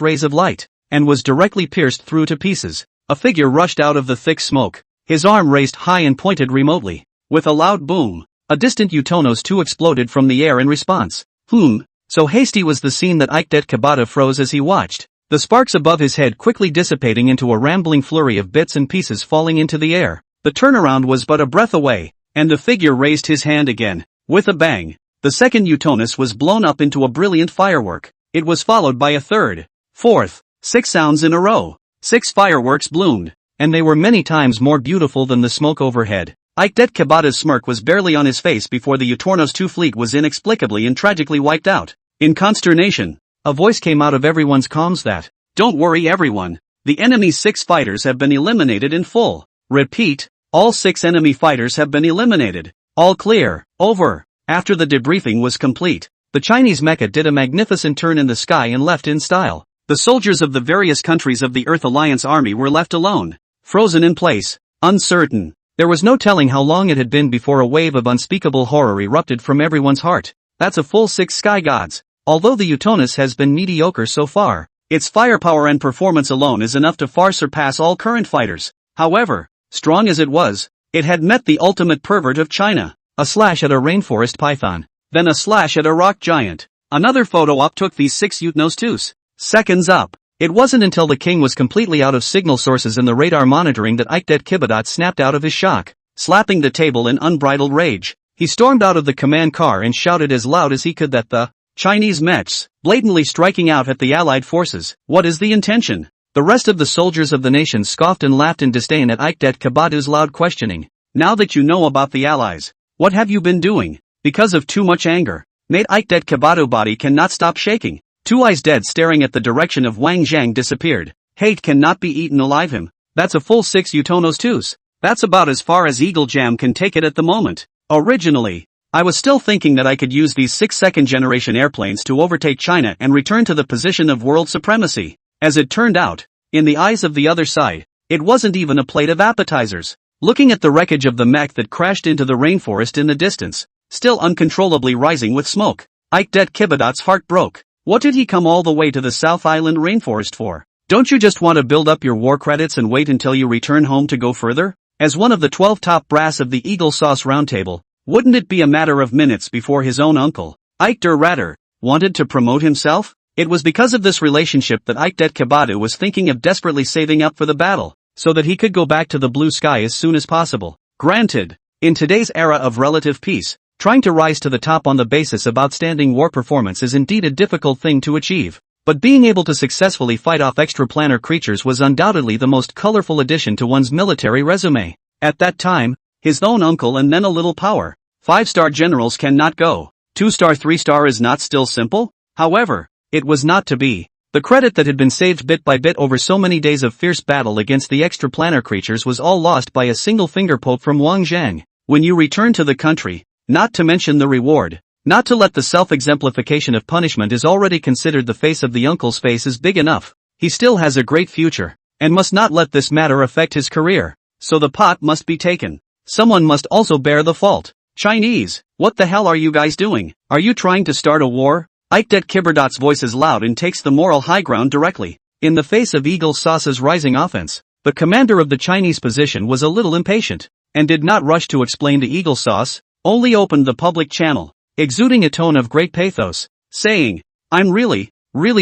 rays of light, and was directly pierced through to pieces. A figure rushed out of the thick smoke, his arm raised high and pointed remotely. With a loud boom, a distant Utonos 2 exploded from the air in response. So hasty was the scene that Ikdet Kabata froze as he watched, the sparks above his head quickly dissipating into a rambling flurry of bits and pieces falling into the air. The turnaround was but a breath away, and the figure raised his hand again. With a bang, the second Utonos was blown up into a brilliant firework. It was followed by a third, fourth, 6 sounds in a row. 6 fireworks bloomed, and they were many times more beautiful than the smoke overhead. Ikdet Kabata's smirk was barely on his face before the Utornos 2 fleet was inexplicably and tragically wiped out. In consternation, a voice came out of everyone's comms that, "Don't worry everyone, the enemy's 6 fighters have been eliminated in full. Repeat, all 6 enemy fighters have been eliminated. All clear, over." After the debriefing was complete, the Chinese mecha did a magnificent turn in the sky and left in style. The soldiers of the various countries of the Earth Alliance army were left alone, frozen in place, uncertain. There was no telling how long it had been before a wave of unspeakable horror erupted from everyone's heart. That's a full 6 sky gods. Although the Utonos has been mediocre so far, its firepower and performance alone is enough to far surpass all current fighters. However, strong as it was, it had met the ultimate pervert of China. A slash at a rainforest python, then a slash at a rock giant. Another photo op took these 6 Utonos 2s. Seconds up. It wasn't until the king was completely out of signal sources and the radar monitoring that Ikdet Kiberdot snapped out of his shock. Slapping the table in unbridled rage, he stormed out of the command car and shouted as loud as he could that the Chinese mechs, blatantly striking out at the Allied forces. What is the intention? The rest of the soldiers of the nation scoffed and laughed in disdain at Ikdet Kabata's loud questioning. Now that you know about the Allies, what have you been doing? Because of too much anger, made Ikdet Kabata's body cannot stop shaking. 2 eyes dead staring at the direction of Wang Zhang disappeared. Hate cannot be eaten alive him. That's a full 6 Utonos 2s. That's about as far as Eagle Jam can take it at the moment. Originally, I was still thinking that I could use these 6 second-generation airplanes to overtake China and return to the position of world supremacy. As it turned out, in the eyes of the other side, it wasn't even a plate of appetizers. Looking at the wreckage of the mech that crashed into the rainforest in the distance, still uncontrollably rising with smoke, Ikdet Kiberdot's heart broke. What did he come all the way to the South Island rainforest for? Don't you just want to build up your war credits and wait until you return home to go further? As one of the 12 top brass of the Eagle Sauce Roundtable, wouldn't it be a matter of minutes before his own uncle, Ike der Ratter, wanted to promote himself? It was because of this relationship that Ikdet Kabata was thinking of desperately saving up for the battle, so that he could go back to the blue sky as soon as possible. Granted, in today's era of relative peace, trying to rise to the top on the basis of outstanding war performance is indeed a difficult thing to achieve, but being able to successfully fight off extraplanar creatures was undoubtedly the most colorful addition to one's military resume. At that time, his own uncle and then a little power. 5-star generals cannot go. 2-star 3-star is not still simple? However, it was not to be. The credit that had been saved bit by bit over so many days of fierce battle against the extraplanar creatures was all lost by a single finger poke from Wang Zhang. When you return to the country, not to mention the reward, not to let the self-exemplification of punishment is already considered the face of the uncle's face is big enough. He still has a great future, and must not let this matter affect his career. So the pot must be taken. Someone must also bear the fault. Chinese, what the hell are you guys doing? Are you trying to start a war? Ikdet Kiberdot's voice is loud and takes the moral high ground directly. In the face of Eagle Sauce's rising offense, the commander of the Chinese position was a little impatient, and did not rush to explain to Eagle Sauce, only opened the public channel, exuding a tone of great pathos, saying, I'm really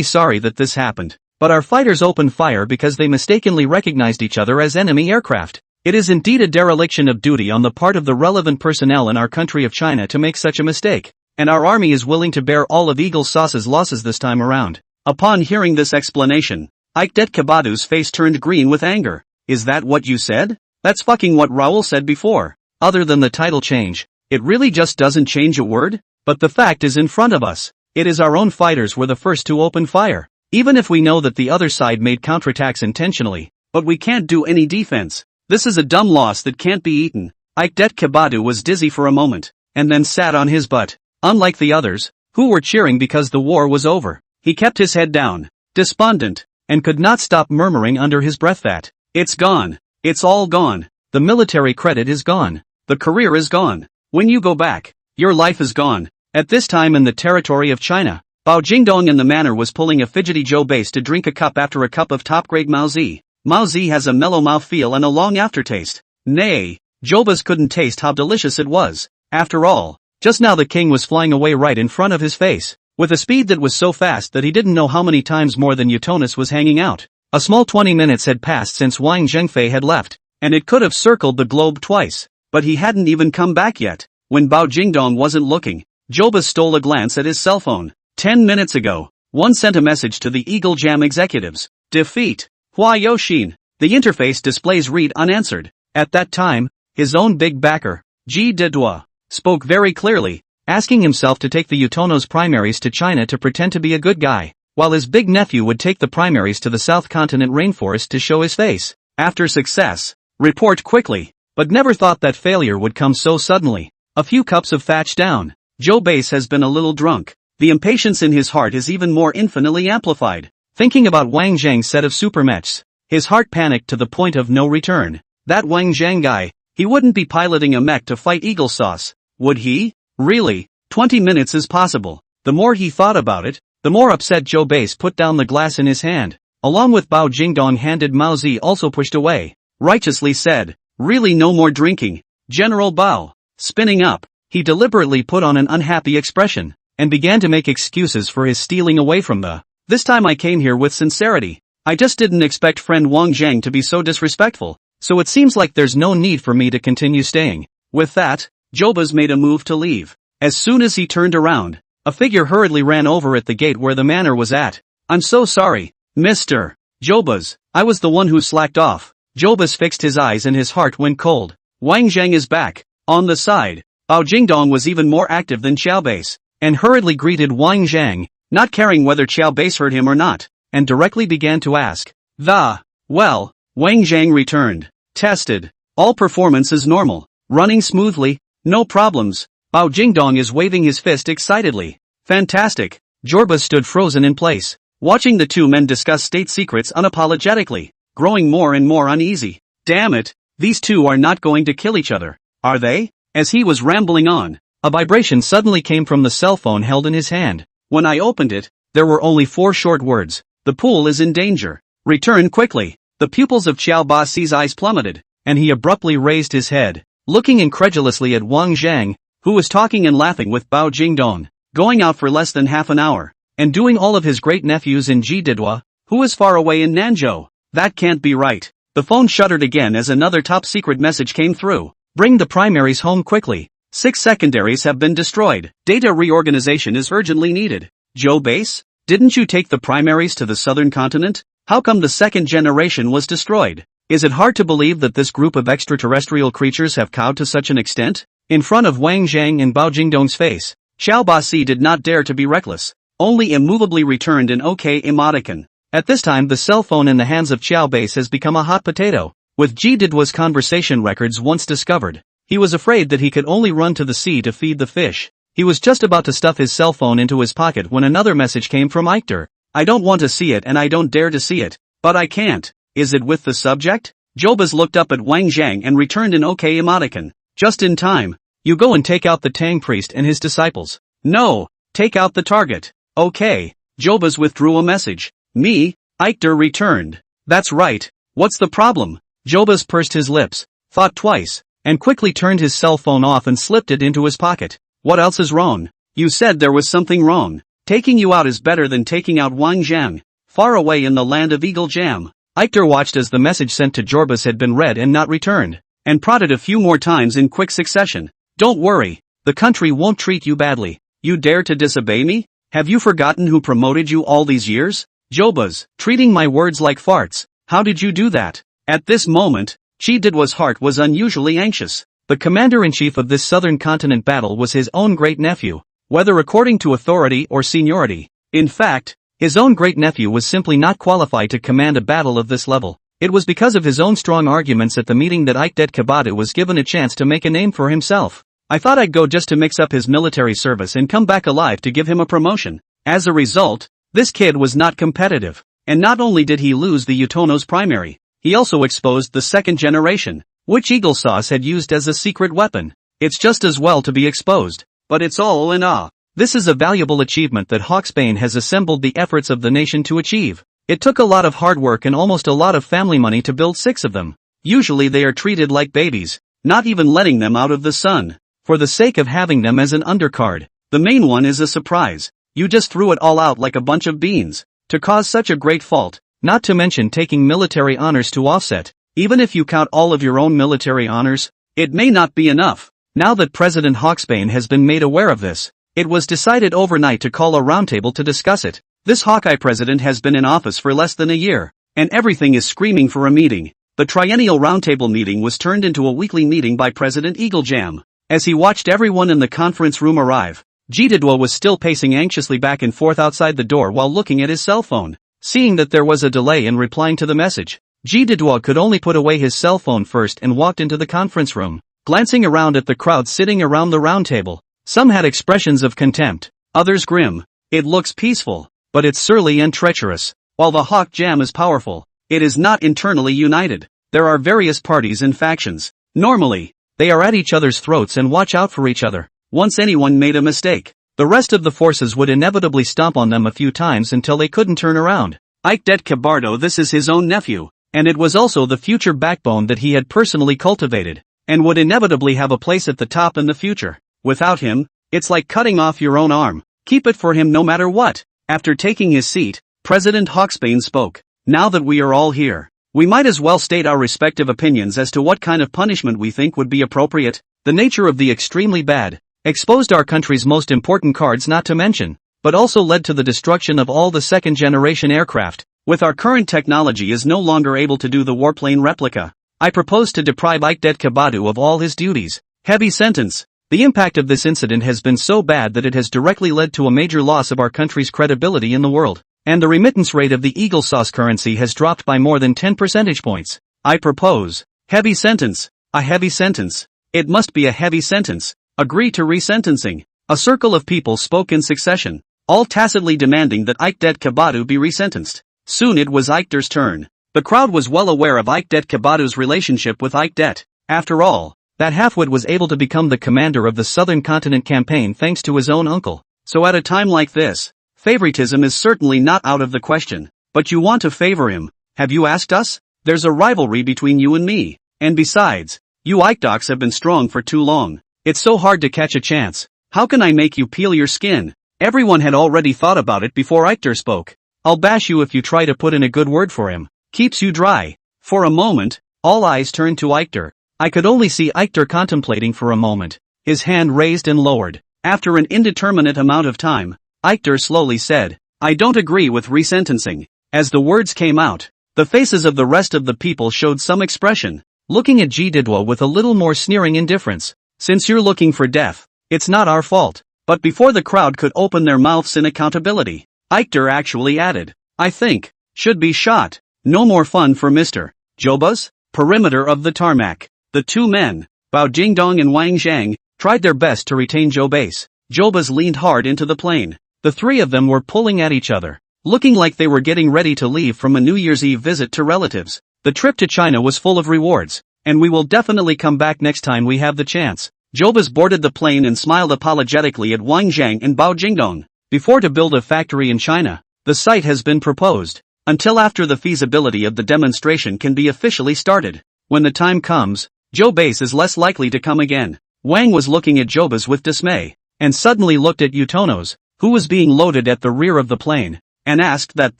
sorry that this happened, but our fighters opened fire because they mistakenly recognized each other as enemy aircraft. It is indeed a dereliction of duty on the part of the relevant personnel in our country of China to make such a mistake, and our army is willing to bear all of Eagle Sauce's losses this time around. Upon hearing this explanation, Ikdet Kabadu's face turned green with anger. Is that what you said? That's fucking what Raoul said before. Other than the title change, it really just doesn't change a word? But the fact is in front of us. It is our own fighters were the first to open fire. Even if we know that the other side made counterattacks intentionally, but we can't do any defense. This is a dumb loss that can't be eaten. Ikdet Kabadu was dizzy for a moment, and then sat on his butt. Unlike the others, who were cheering because the war was over, he kept his head down, despondent, and could not stop murmuring under his breath that, it's gone. It's all gone. The military credit is gone. The career is gone. When you go back, your life is gone. At this time in the territory of China, Bao Jingdong in the manor was pulling a fidgety Joe base to drink a cup after a cup of top-grade Maozi. Maozi has a mellow mouthfeel and a long aftertaste. Nay, Jobas couldn't taste how delicious it was. After all, just now the king was flying away right in front of his face, with a speed that was so fast that he didn't know how many times more than Utonus was hanging out. A small 20 minutes had passed since Wang Zhengfei had left, and it could have circled the globe twice, but he hadn't even come back yet. When Bao Jingdong wasn't looking, Jobas stole a glance at his cell phone. 10 minutes ago, one sent a message to the Eagle Jam executives. Defeat. Hua Yoxin. The interface displays read unanswered. At that time, his own big backer, Ji Dedua, spoke very clearly, asking himself to take the Utonos primaries to China to pretend to be a good guy, while his big nephew would take the primaries to the South Continent rainforest to show his face. After success, report quickly, but never thought that failure would come so suddenly. A few cups of thatch down, Joe Base has been a little drunk. The impatience in his heart is even more infinitely amplified. Thinking about Wang Zhang's set of super mechs, his heart panicked to the point of no return. That Wang Zhang guy, he wouldn't be piloting a mech to fight Eagle Sauce, would he? Really? 20 minutes is possible. The more he thought about it, the more upset Joe Base put down the glass in his hand, along with Bao Jingdong handed Mao Zi also pushed away, righteously said, really no more drinking. General Bao, spinning up, he deliberately put on an unhappy expression, and began to make excuses for his stealing away from the. This time I came here with sincerity. I just didn't expect friend Wang Zhang to be so disrespectful, so it seems like there's no need for me to continue staying. With that, Jobas made a move to leave. As soon as he turned around, a figure hurriedly ran over at the gate where the manor was at. I'm so sorry, Mr. Jobas, I was the one who slacked off. Jobas fixed his eyes and his heart went cold. Wang Zhang is back. On the side, Bao Jingdong was even more active than Xiao Base, and hurriedly greeted Wang Zhang, not caring whether Xiao Base heard him or not, and directly began to ask. Well, Wang Zhang returned. Tested. All performance is normal. Running smoothly. No problems. Bao Jingdong is waving his fist excitedly. Fantastic. Jorba stood frozen in place, watching the two men discuss state secrets unapologetically, growing more and more uneasy. Damn it, these two are not going to kill each other, are they? As he was rambling on, a vibration suddenly came from the cell phone held in his hand. When I opened it, there were only 4 short words. The pool is in danger. Return quickly. The pupils of Xiao Baxi's eyes plummeted, and he abruptly raised his head, looking incredulously at Wang Zhang, who was talking and laughing with Bao Jingdong, going out for less than half an hour, and doing all of his great-nephews in Jididwa, who is far away in Nanzhou. That can't be right. The phone shuddered again as another top-secret message came through. Bring the primaries home quickly. 6 secondaries have been destroyed. Data reorganization is urgently needed. Joe Base? Didn't you take the primaries to the southern continent? How come the second generation was destroyed? Is it hard to believe that this group of extraterrestrial creatures have cowed to such an extent? In front of Wang Zhang and Bao Jingdong's face, Xiao Baxi did not dare to be reckless. only immovably returned an OK emoticon. At this time the cell phone in the hands of Xiao Base has become a hot potato. With G Didwa's conversation records once discovered, he was afraid that he could only run to the sea to feed the fish. He was just about to stuff his cell phone into his pocket when another message came from Eichter. I don't want to see it and I don't dare to see it, but I can't. Is it with the subject? Jobas looked up at Wang Zhang and returned an OK emoticon. Just in time. You go and take out the Tang priest and his disciples. No, take out the target. Okay. Jobas withdrew a message. Me? Eichter returned. That's right. What's the problem? Jobas pursed his lips, thought twice, and quickly turned his cell phone off and slipped it into his pocket. What else is wrong? You said there was something wrong. Taking you out is better than taking out Wang Zhang. Far away in the land of Eagle Jam. Eichter watched as the message sent to Jorbas had been read and not returned, and prodded a few more times in quick succession. Don't worry, the country won't treat you badly. You dare to disobey me? Have you forgotten who promoted you all these years? Jobas, treating my words like farts. How did you do that? At this moment, Chi Didwa's heart was unusually anxious. The commander-in-chief of this southern continent battle was his own great-nephew, whether according to authority or seniority. In fact, his own great-nephew was simply not qualified to command a battle of this level. It was because of his own strong arguments at the meeting that Eichter Kabadu was given a chance to make a name for himself. I thought I'd go just to mix up his military service and come back alive to give him a promotion. As a result, this kid was not competitive. And not only did he lose the Utono's primary, he also exposed the second generation, which Eagle Sauce had used as a secret weapon. It's just as well to be exposed, but it's all in awe. This is a valuable achievement that Hawksbane has assembled the efforts of the nation to achieve. It took a lot of hard work and almost a lot of family money to build 6 of them. Usually they are treated like babies, not even letting them out of the sun, for the sake of having them as an undercard. The main one is a surprise. You just threw it all out like a bunch of beans, to cause such a great fault, not to mention taking military honors to offset. Even if you count all of your own military honors, it may not be enough. Now that President Hawksbane has been made aware of this, it was decided overnight to call a roundtable to discuss it. This Hawkeye president has been in office for less than a year, and everything is screaming for a meeting. The triennial roundtable meeting was turned into a weekly meeting by President Eagle Jam. As he watched everyone in the conference room arrive, G Didwa was still pacing anxiously back and forth outside the door while looking at his cell phone. Seeing that there was a delay in replying to the message, G Didwa could only put away his cell phone first and walked into the conference room, glancing around at the crowd sitting around the round table. Some had expressions of contempt, others grim. It looks peaceful, but it's surly and treacherous. While the Hawk Jam is powerful, it is not internally united. There are various parties and factions. Normally, they are at each other's throats and watch out for each other. Once anyone made a mistake, the rest of the forces would inevitably stomp on them a few times until they couldn't turn around. Eichter Kabardo, this is his own nephew, and it was also the future backbone that he had personally cultivated, and would inevitably have a place at the top in the future. Without him, it's like cutting off your own arm. Keep it for him no matter what. After taking his seat, President Hawksbane spoke. Now that we are all here, we might as well state our respective opinions as to what kind of punishment we think would be appropriate. The nature of the extremely bad exposed our country's most important cards, not to mention, but also led to the destruction of all the second-generation aircraft. With our current technology is no longer able to do the warplane replica. I propose to deprive Eichter Kabadu of all his duties. Heavy sentence. The impact of this incident has been so bad that it has directly led to a major loss of our country's credibility in the world, and the remittance rate of the Eagle Sauce currency has dropped by more than 10 percentage points. I propose. Heavy sentence. A heavy sentence. It must be a heavy sentence. Agree to resentencing. A circle of people spoke in succession, all tacitly demanding that Eichter Kabadu be resentenced. Soon it was Eichter's turn. The crowd was well aware of Eichter Kabadu's relationship with Eichter. After all, that halfwit was able to become the commander of the Southern Continent campaign thanks to his own uncle. So at a time like this, favoritism is certainly not out of the question. But you want to favor him, have you asked us? There's a rivalry between you and me. And besides, you Eichdocs have been strong for too long. It's so hard to catch a chance. How can I make you peel your skin? Everyone had already thought about it before Eichter spoke. I'll bash you if you try to put in a good word for him. Keeps you dry. For a moment, all eyes turned to Eichter. I could only see Eichter contemplating for a moment, his hand raised and lowered. After an indeterminate amount of time, Eichter slowly said, I don't agree with resentencing. As the words came out, the faces of the rest of the people showed some expression, looking at G Didwa with a little more sneering indifference. Since you're looking for death, it's not our fault. But before the crowd could open their mouths in accountability, Eichter actually added, I think, should be shot. No more fun for Mr. Joba's perimeter of the tarmac. The two men, Bao Jingdong and Wang Zhang, tried their best to retain Joba's. Joba's leaned hard into the plane. The three of them were pulling at each other, looking like they were getting ready to leave from a New Year's Eve visit to relatives. The trip to China was full of rewards, and we will definitely come back next time we have the chance. Jobas boarded the plane and smiled apologetically at Wang Zhang and Bao Jingdong. Before to build a factory in China, the site has been proposed. Until after the feasibility of the demonstration can be officially started. When the time comes, Jobas is less likely to come again. Wang was looking at Jobas with dismay, and suddenly looked at Utonos, who was being loaded at the rear of the plane, and asked that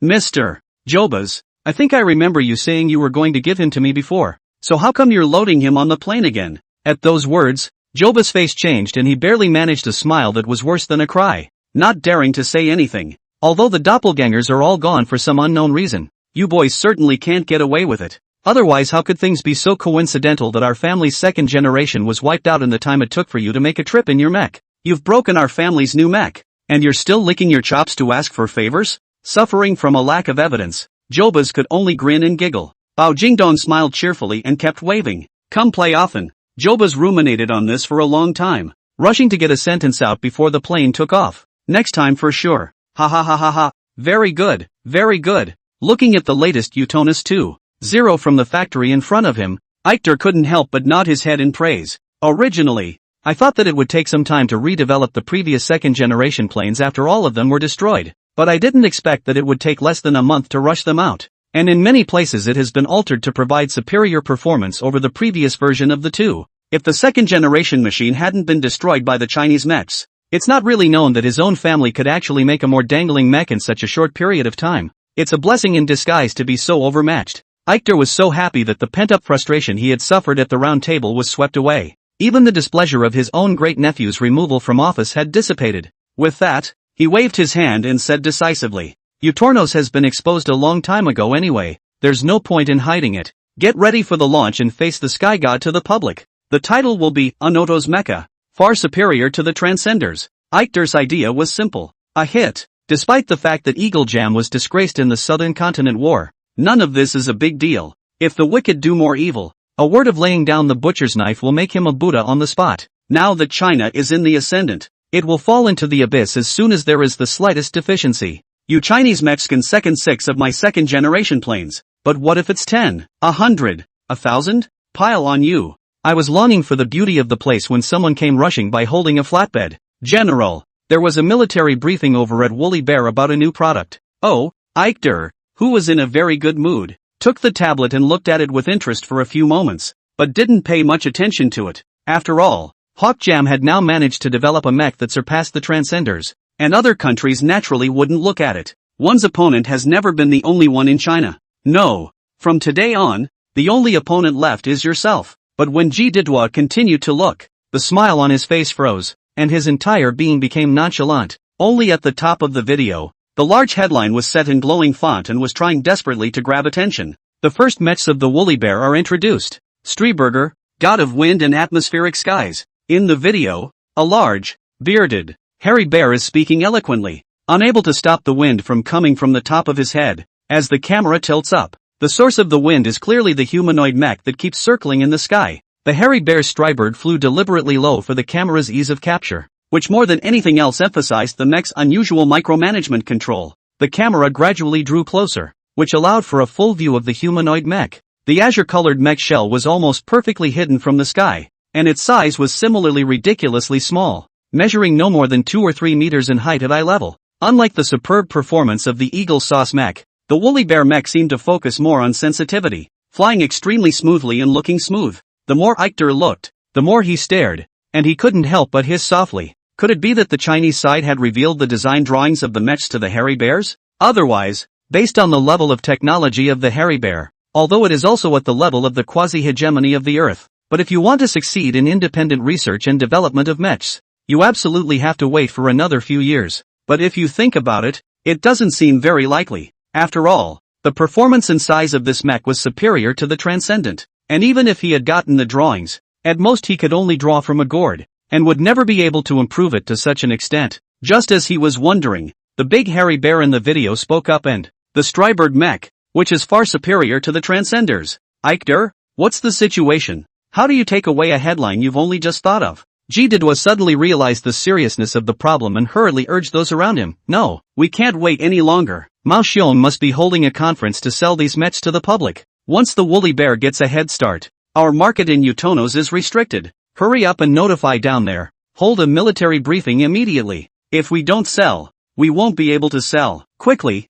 Mr. Jobas, I think I remember you saying you were going to give him to me before, so how come you're loading him on the plane again? At those words, Jobas' face changed and he barely managed a smile that was worse than a cry, not daring to say anything. Although the doppelgangers are all gone for some unknown reason, you boys certainly can't get away with it. Otherwise how could things be so coincidental that our family's second generation was wiped out in the time it took for you to make a trip in your mech? You've broken our family's new mech, and you're still licking your chops to ask for favors? Suffering from a lack of evidence, Jobas could only grin and giggle. Bao Jingdong smiled cheerfully and kept waving. Come play often. Jobas ruminated on this for a long time, rushing to get a sentence out before the plane took off. Next time for sure. Ha ha ha ha ha. Very good, very good. Looking at the latest Utonis 2.0 from the factory in front of him, Eichter couldn't help but nod his head in praise. Originally, I thought that it would take some time to redevelop the previous second-generation planes after all of them were destroyed, but I didn't expect that it would take less than a month to rush them out. And in many places it has been altered to provide superior performance over the previous version of the two. If the second-generation machine hadn't been destroyed by the Chinese mechs, it's not really known that his own family could actually make a more dangling mech in such a short period of time. It's a blessing in disguise to be so overmatched. Eichter was so happy that the pent-up frustration he had suffered at the round table was swept away. Even the displeasure of his own great-nephew's removal from office had dissipated. With that, he waved his hand and said decisively, Utornos has been exposed a long time ago anyway, there's no point in hiding it. Get ready for the launch and face the Sky God to the public. The title will be Unoto's Mecha, far superior to the Transcenders. Eichter's idea was simple. A hit. Despite the fact that Eagle Jam was disgraced in the Southern Continent War, none of this is a big deal. If the wicked do more evil, a word of laying down the butcher's knife will make him a Buddha on the spot. Now that China is in the ascendant, it will fall into the abyss as soon as there is the slightest deficiency. You Chinese mechs can second 6 of my second generation planes, but what if it's 10, 100, 1,000? Pile on you. I was longing for the beauty of the place when someone came rushing by holding a flatbed. General, there was a military briefing over at Woolly Bear about a new product. Oh, Eichter, who was in a very good mood, took the tablet and looked at it with interest for a few moments, but didn't pay much attention to it. After all, Hawkjam had now managed to develop a mech that surpassed the Transcenders, and other countries naturally wouldn't look at it. One's opponent has never been the only one in China. No. From today on, the only opponent left is yourself. But when Ji Didua continued to look, the smile on his face froze, and his entire being became nonchalant. Only at the top of the video, the large headline was set in glowing font and was trying desperately to grab attention. The first mechs of the Woolly Bear are introduced. Streberger, god of wind and atmospheric skies. In the video, a large, bearded, hairy bear is speaking eloquently, unable to stop the wind from coming from the top of his head. As the camera tilts up, the source of the wind is clearly the humanoid mech that keeps circling in the sky. The hairy bear's strybird flew deliberately low for the camera's ease of capture, which more than anything else emphasized the mech's unusual micromanagement control. The camera gradually drew closer, which allowed for a full view of the humanoid mech. The azure-colored mech shell was almost perfectly hidden from the sky, and its size was similarly ridiculously small, measuring no more than 2 or 3 meters in height at eye level. Unlike the superb performance of the Eagle Sauce mech, the Woolly Bear mech seemed to focus more on sensitivity, flying extremely smoothly and looking smooth. The more Eichter looked, the more he stared, and he couldn't help but hiss softly. Could it be that the Chinese side had revealed the design drawings of the mechs to the hairy bears? Otherwise, based on the level of technology of the hairy bear, although it is also at the level of the quasi-hegemony of the Earth. But if you want to succeed in independent research and development of mechs, you absolutely have to wait for another few years. But if you think about it, it doesn't seem very likely. After all, the performance and size of this mech was superior to the Transcendent. And even if he had gotten the drawings, at most he could only draw from a gourd, and would never be able to improve it to such an extent. Just as he was wondering, the big hairy bear in the video spoke up and, the Stryberg mech, which is far superior to the Transcenders. Eichter, what's the situation? How do you take away a headline you've only just thought of? Jididwa suddenly realized the seriousness of the problem and hurriedly urged those around him. No, we can't wait any longer. Mao Xiong must be holding a conference to sell these mechs to the public. Once the woolly bear gets a head start, our market in Utonos is restricted. Hurry up and notify down there. Hold a military briefing immediately. If we don't sell, we won't be able to sell. Quickly,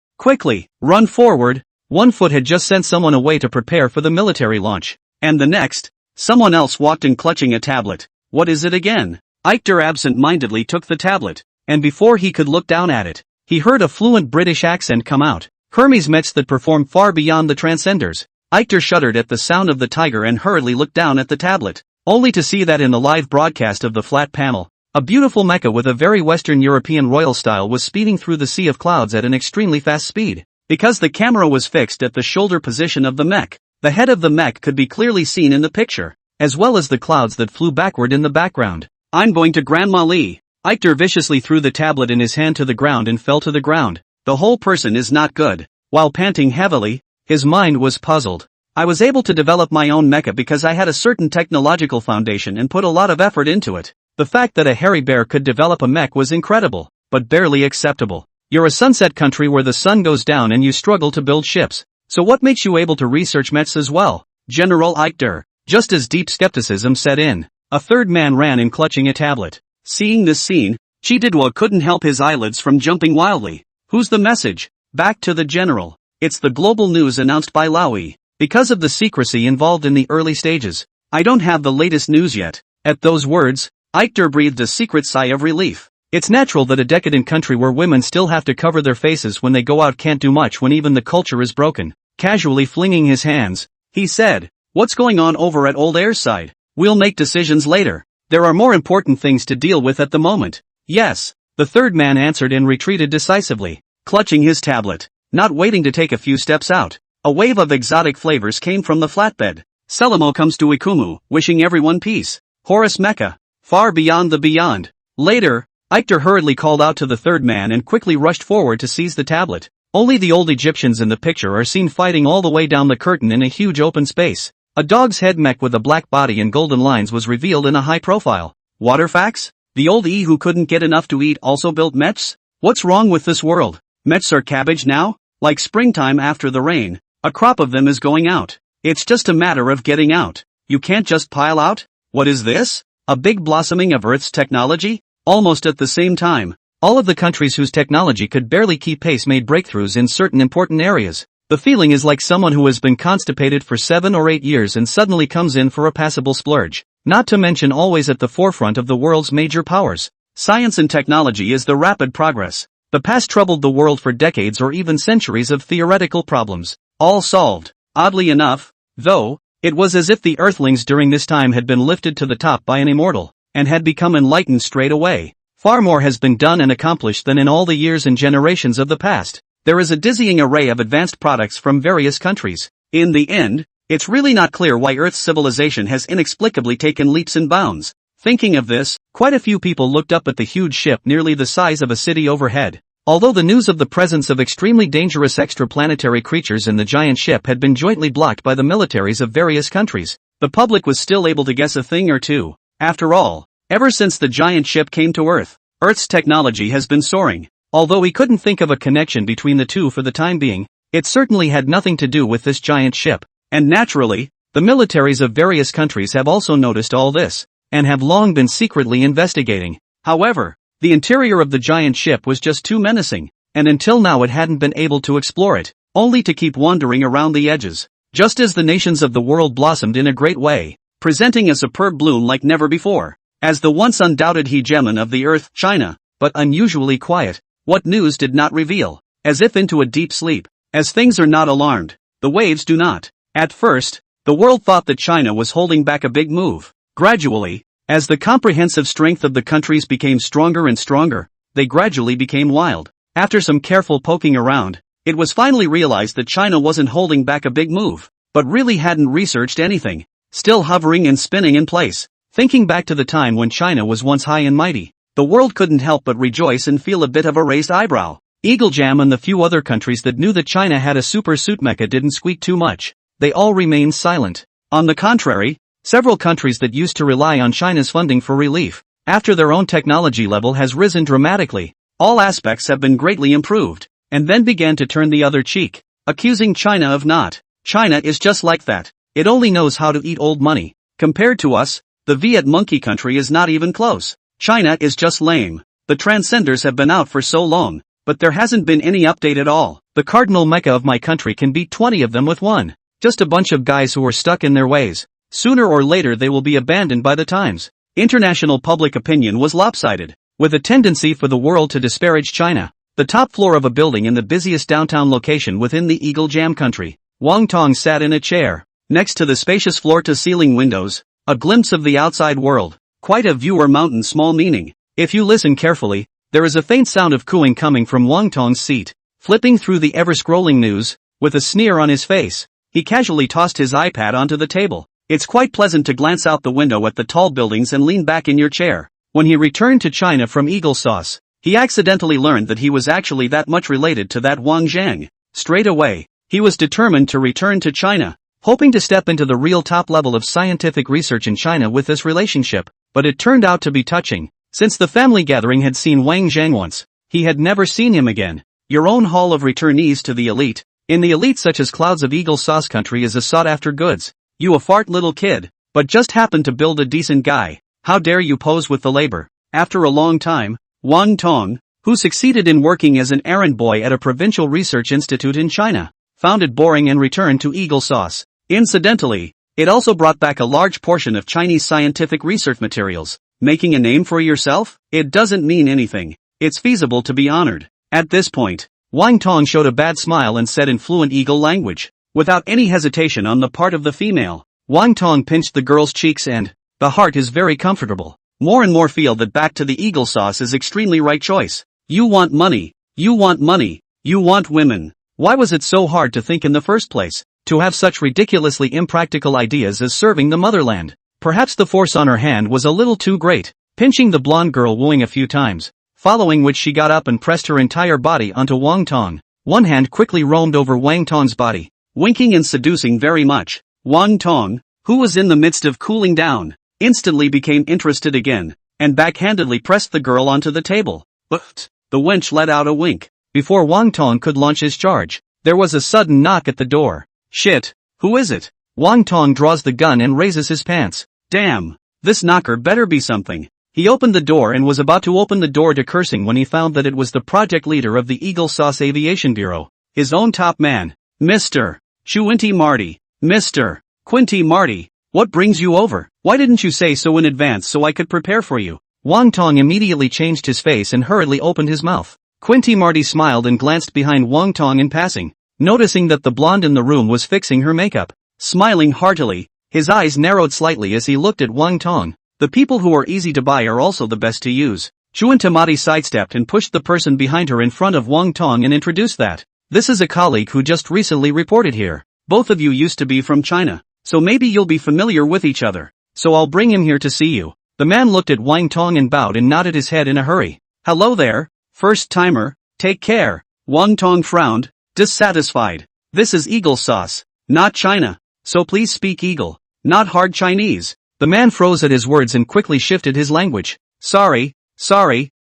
run forward. One foot had just sent someone away to prepare for the military launch. And the next, someone else walked in clutching a tablet. What is it again? Eichter absent-mindedly took the tablet, and before he could look down at it, he heard a fluent British accent come out. Hermes mechs that perform far beyond the Transcenders. Eichter shuddered at the sound of the tiger and hurriedly looked down at the tablet, only to see that in the live broadcast of the flat panel, a beautiful mecha with a very Western European royal style was speeding through the sea of clouds at an extremely fast speed. Because the camera was fixed at the shoulder position of the mech, the head of the mech could be clearly seen in the picture, as well as the clouds that flew backward in the background. I'm going to Grandma Lee. Eichter viciously threw the tablet in his hand to the ground and fell to the ground. The whole person is not good. While panting heavily, his mind was puzzled. I was able to develop my own mecha because I had a certain technological foundation and put a lot of effort into it. The fact that a hairy bear could develop a mech was incredible, but barely acceptable. You're a sunset country where the sun goes down and you struggle to build ships. So what makes you able to research mechs as well? General Eichter. Just as deep skepticism set in, a third man ran in clutching a tablet. Seeing this scene, Chididwa couldn't help his eyelids from jumping wildly. Who's the message? Back to the general. It's the global news announced by Laui. Because of the secrecy involved in the early stages, I don't have the latest news yet. At those words, Eichter breathed a secret sigh of relief. It's natural that a decadent country where women still have to cover their faces when they go out can't do much when even the culture is broken. Casually flinging his hands, he said, what's going on over at Old Air's side? We'll make decisions later. There are more important things to deal with at the moment. Yes, the third man answered and retreated decisively, clutching his tablet, not waiting to take a few steps out. A wave of exotic flavors came from the flatbed. Selimo comes to Ikumu, wishing everyone peace. Horus Mecha. Far beyond the beyond. Later, Eichter hurriedly called out to the third man and quickly rushed forward to seize the tablet. Only the old Egyptians in the picture are seen fighting all the way down the curtain in a huge open space. A dog's head mech with a black body and golden lines was revealed in a high profile. Water facts? The old E who couldn't get enough to eat also built mechs? What's wrong with this world? Mechs are cabbage now? Like springtime after the rain. A crop of them is going out. It's just a matter of getting out. You can't just pile out? What is this? A big blossoming of Earth's technology? Almost at the same time, all of the countries whose technology could barely keep pace made breakthroughs in certain important areas. The feeling is like someone who has been constipated for 7 or 8 years and suddenly comes in for a passable splurge. Not to mention always at the forefront of the world's major powers. Science and technology is the rapid progress. The past troubled the world for decades or even centuries of theoretical problems. All solved. Oddly enough, though, it was as if the Earthlings during this time had been lifted to the top by an immortal, and had become enlightened straight away. Far more has been done and accomplished than in all the years and generations of the past. There is a dizzying array of advanced products from various countries. In the end, it's really not clear why Earth's civilization has inexplicably taken leaps and bounds. Thinking of this, quite a few people looked up at the huge ship nearly the size of a city overhead. Although the news of the presence of extremely dangerous extraplanetary creatures in the giant ship had been jointly blocked by the militaries of various countries, the public was still able to guess a thing or two. After all, ever since the giant ship came to Earth, Earth's technology has been soaring. Although we couldn't think of a connection between the two for the time being, it certainly had nothing to do with this giant ship. And naturally, the militaries of various countries have also noticed all this, and have long been secretly investigating. However, the interior of the giant ship was just too menacing, and until now it hadn't been able to explore it, only to keep wandering around the edges. Just as the nations of the world blossomed in a great way, presenting a superb bloom like never before, as the once undoubted hegemon of the earth, China, but unusually quiet. What news did not reveal, as if into a deep sleep, as things are not alarmed, the waves do not. At first, the world thought that China was holding back a big move. Gradually, as the comprehensive strength of the countries became stronger and stronger, they gradually became wild. After some careful poking around, it was finally realized that China wasn't holding back a big move, but really hadn't researched anything, still hovering and spinning in place. Thinking back to the time when China was once high and mighty, the world couldn't help but rejoice and feel a bit of a raised eyebrow. Eagle Jam and the few other countries that knew that China had a super suit mecha didn't squeak too much. They all remained silent. On the contrary, several countries that used to rely on China's funding for relief, after their own technology level has risen dramatically, all aspects have been greatly improved, and then began to turn the other cheek, accusing China of not. China is just like that. It only knows how to eat old money. Compared to us, the Viet monkey country is not even close. China is just lame. The Transcenders have been out for so long, but there hasn't been any update at all. The cardinal mecha of my country can beat 20 of them with one. Just a bunch of guys who are stuck in their ways. Sooner or later they will be abandoned by the times. International public opinion was lopsided, with a tendency for the world to disparage China. The top floor of a building in the busiest downtown location within the Eagle Jam country, Wang Tong sat in a chair, next to the spacious floor-to-ceiling windows, a glimpse of the outside world. Quite a view or mountain small meaning. If you listen carefully, there is a faint sound of cooing coming from Wang Tong's seat. Flipping through the ever-scrolling news, with a sneer on his face, he casually tossed his iPad onto the table. It's quite pleasant to glance out the window at the tall buildings and lean back in your chair. When he returned to China from Eagle Sauce, he accidentally learned that he was actually that much related to that Wang Zhang. Straight away, he was determined to return to China, hoping to step into the real top level of scientific research in China with this relationship, but it turned out to be touching. Since the family gathering had seen Wang Zhang once, he had never seen him again. Your own hall of returnees to the elite. In the elite such as Clouds of Eagle Sauce Country is a sought-after goods. You a fart little kid, but just happened to build a decent guy. How dare you pose with the labor? After a long time, Wang Tong, who succeeded in working as an errand boy at a provincial research institute in China, found it boring and returned to Eagle Sauce. Incidentally, it also brought back a large portion of Chinese scientific research materials. Making a name for yourself? It doesn't mean anything. It's feasible to be honored. At this point, Wang Tong showed a bad smile and said in fluent Eagle language, without any hesitation on the part of the female. Wang Tong pinched the girl's cheeks and, the heart is very comfortable. More and more feel that back to the Eagle Sauce is extremely right choice. You want money. You want money. You want women. Why was it so hard to think in the first place? To have such ridiculously impractical ideas as serving the motherland. Perhaps the force on her hand was a little too great, pinching the blonde girl wooing a few times, following which she got up and pressed her entire body onto Wang Tong. One hand quickly roamed over Wang Tong's body, winking and seducing very much. Wang Tong, who was in the midst of cooling down, instantly became interested again, and backhandedly pressed the girl onto the table. But the wench let out a wink. Before Wang Tong could launch his charge, there was a sudden knock at the door. Shit, who is it? Wang Tong draws the gun and raises his pants. Damn, this knocker better be something. He opened the door and was about to open the door to cursing when he found that it was the project leader of the Eagle Sauce Aviation Bureau, his own top man, Mr. Quinty Marty. Mr. Quinty Marty, what brings you over? Why didn't you say so in advance so I could prepare for you? Wang Tong immediately changed his face and hurriedly opened his mouth. Quinty Marty smiled and glanced behind Wang Tong in passing, noticing that the blonde in the room was fixing her makeup. Smiling heartily, his eyes narrowed slightly as he looked at Wang Tong. The people who are easy to buy are also the best to use. Chuan Tamati sidestepped and pushed the person behind her in front of Wang Tong and introduced that. This is a colleague who just recently reported here. Both of you used to be from China, so maybe you'll be familiar with each other. So I'll bring him here to see you. The man looked at Wang Tong and bowed and nodded his head in a hurry. Hello there, first timer, take care. Wang Tong frowned, dissatisfied. This is Eagle Sauce, not China, so please speak Eagle. Not hard Chinese. The man froze at his words and quickly shifted his language. Sorry,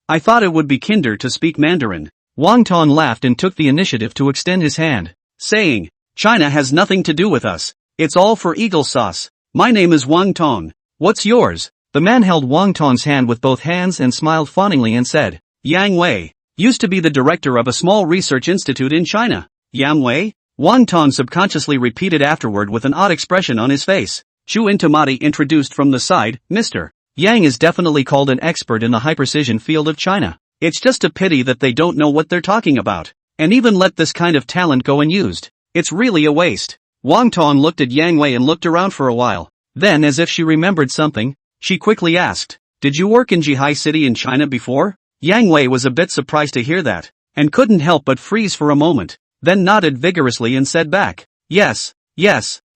I thought it would be kinder to speak Mandarin. Wang Tong laughed and took the initiative to extend his hand, saying, China has nothing to do with us. It's all for Eagle Sauce. My name is Wang Tong. What's yours? The man held Wang Tong's hand with both hands and smiled fawningly and said, Yang Wei. Used to be the director of a small research institute in China. Yang Wei? Wang Tong subconsciously repeated afterward with an odd expression on his face. Chu Intamati introduced from the side, Mr. Yang is definitely called an expert in the high-precision field of China. It's just a pity that they don't know what they're talking about, and even let this kind of talent go unused. It's really a waste. Wang Tong looked at Yang Wei and looked around for a while. Then, as if she remembered something, she quickly asked, Did you work in Zhihai City in China before? Yang Wei was a bit surprised to hear that, and couldn't help but freeze for a moment, then nodded vigorously and said back, Yes,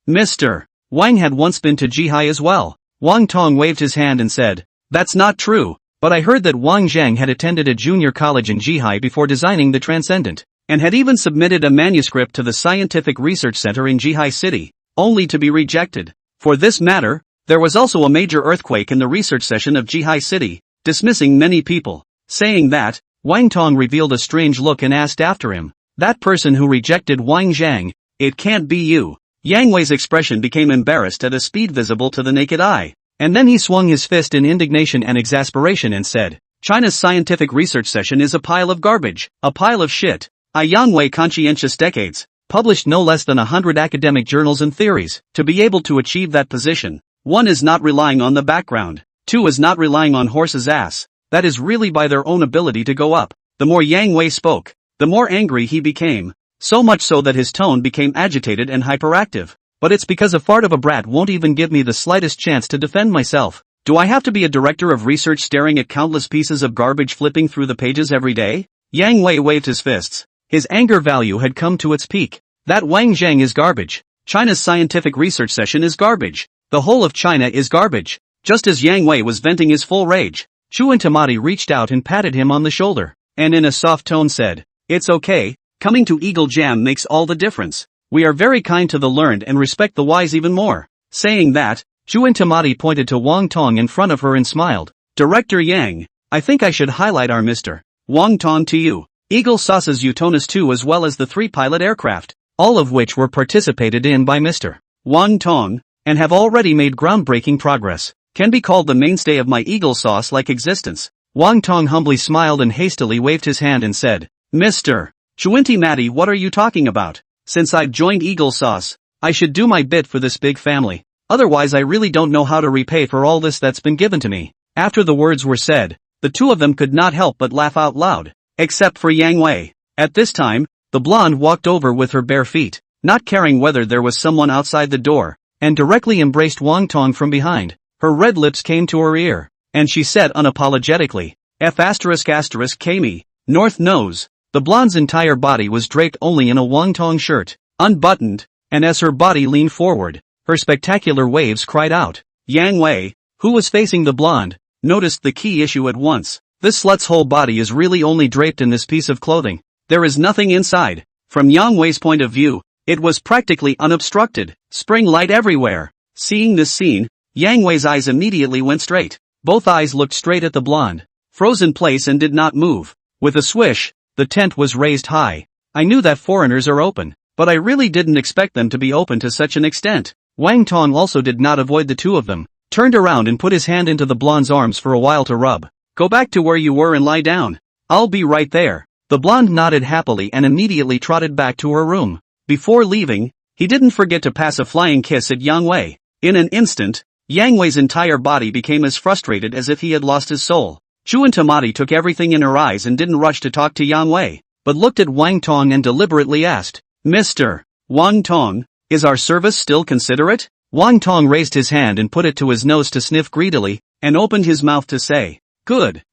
Mr. Wang had once been to Zhihai as well. Wang Tong waved his hand and said, "That's not true, but I heard that Wang Zhang had attended a junior college in Zhihai before designing the Transcendent, and had even submitted a manuscript to the Scientific Research Center in Zhihai City, only to be rejected. For this matter, there was also a major earthquake in the research session of Zhihai City, dismissing many people." Saying that, Wang Tong revealed a strange look and asked after him, "That person who rejected Wang Zhang, it can't be you." Yang Wei's expression became embarrassed at a speed visible to the naked eye, and then he swung his fist in indignation and exasperation and said, "China's scientific research session is a pile of garbage, a pile of shit. Yang Wei conscientious decades, published no less than 100 academic journals and theories. To be able to achieve that position, 1 is not relying on the background, 2 is not relying on horse's ass. That is really by their own ability to go up." The more Yang Wei spoke, the more angry he became, so much so that his tone became agitated and hyperactive. "But it's because a fart of a brat won't even give me the slightest chance to defend myself. Do I have to be a director of research staring at countless pieces of garbage flipping through the pages every day?" Yang Wei waved his fists. His anger value had come to its peak. That Wang Zhang is garbage. China's scientific research session is garbage. The whole of China is garbage. Just as Yang Wei was venting his full rage, Chu Intimati reached out and patted him on the shoulder, and in a soft tone said, "It's okay, coming to Eagle Jam makes all the difference. We are very kind to the learned and respect the wise even more." Saying that, Chu Intimati pointed to Wang Tong in front of her and smiled. "Director Yang, I think I should highlight our Mr. Wang Tong to you. Eagle Sauce's Utonus 2 as well as the 3 pilot aircraft, all of which were participated in by Mr. Wang Tong, and have already made groundbreaking progress, can be called the mainstay of my Eagle Sauce-like existence." Wang Tong humbly smiled and hastily waved his hand and said, "Mr. Chuinti Matti, what are you talking about? Since I've joined Eagle Sauce, I should do my bit for this big family. Otherwise I really don't know how to repay for all this that's been given to me." After the words were said, the two of them could not help but laugh out loud, except for Yang Wei. At this time, the blonde walked over with her bare feet, not caring whether there was someone outside the door, and directly embraced Wang Tong from behind. Her red lips came to her ear, and she said unapologetically, F***Kami, North Nose. The blonde's entire body was draped only in a Wang Tong shirt, unbuttoned, and as her body leaned forward, her spectacular waves cried out. Yang Wei, who was facing the blonde, noticed the key issue at once. This slut's whole body is really only draped in this piece of clothing. There is nothing inside. From Yang Wei's point of view, it was practically unobstructed, spring light everywhere. Seeing this scene, Yang Wei's eyes immediately went straight. Both eyes looked straight at the blonde, froze in place and did not move. With a swish, the tent was raised high. "I knew that foreigners are open, but I really didn't expect them to be open to such an extent." Wang Tong also did not avoid the two of them, turned around and put his hand into the blonde's arms for a while to rub. "Go back to where you were and lie down. I'll be right there." The blonde nodded happily and immediately trotted back to her room. Before leaving, he didn't forget to pass a flying kiss at Yang Wei. In an instant, Yang Wei's entire body became as frustrated as if he had lost his soul. Chu Intimati took everything in her eyes and didn't rush to talk to Yang Wei, but looked at Wang Tong and deliberately asked, "Mr. Wang Tong, is our service still considerate?" Wang Tong raised his hand and put it to his nose to sniff greedily, and opened his mouth to say, Good,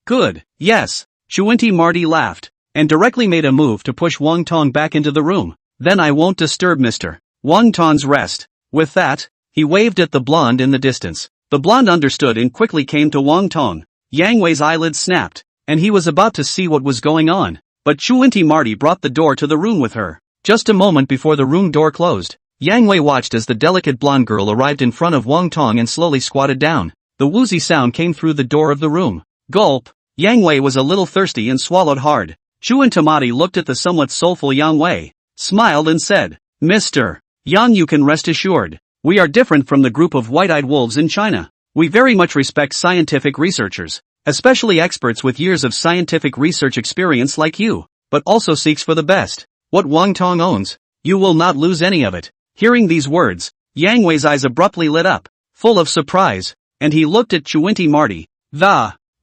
yes." Chu Intimati laughed, and directly made a move to push Wang Tong back into the room. "Then I won't disturb Mr. Wang Tong's rest." With that, he waved at the blonde in the distance. The blonde understood and quickly came to Wang Tong. Yang Wei's eyelids snapped, and he was about to see what was going on, but Chu Intimati brought the door to the room with her. Just a moment before the room door closed, Yang Wei watched as the delicate blonde girl arrived in front of Wang Tong and slowly squatted down. The woozy sound came through the door of the room. Gulp. Yang Wei was a little thirsty and swallowed hard. Chu Intimati looked at the somewhat soulful Yang Wei, smiled and said, "Mr. Yang, you can rest assured. We are different from the group of white-eyed wolves in China. We very much respect scientific researchers, especially experts with years of scientific research experience like you, but also seeks for the best. What Wang Tong owns, you will not lose any of it." Hearing these words, Yang Wei's eyes abruptly lit up, full of surprise, and he looked at Chu Intimati.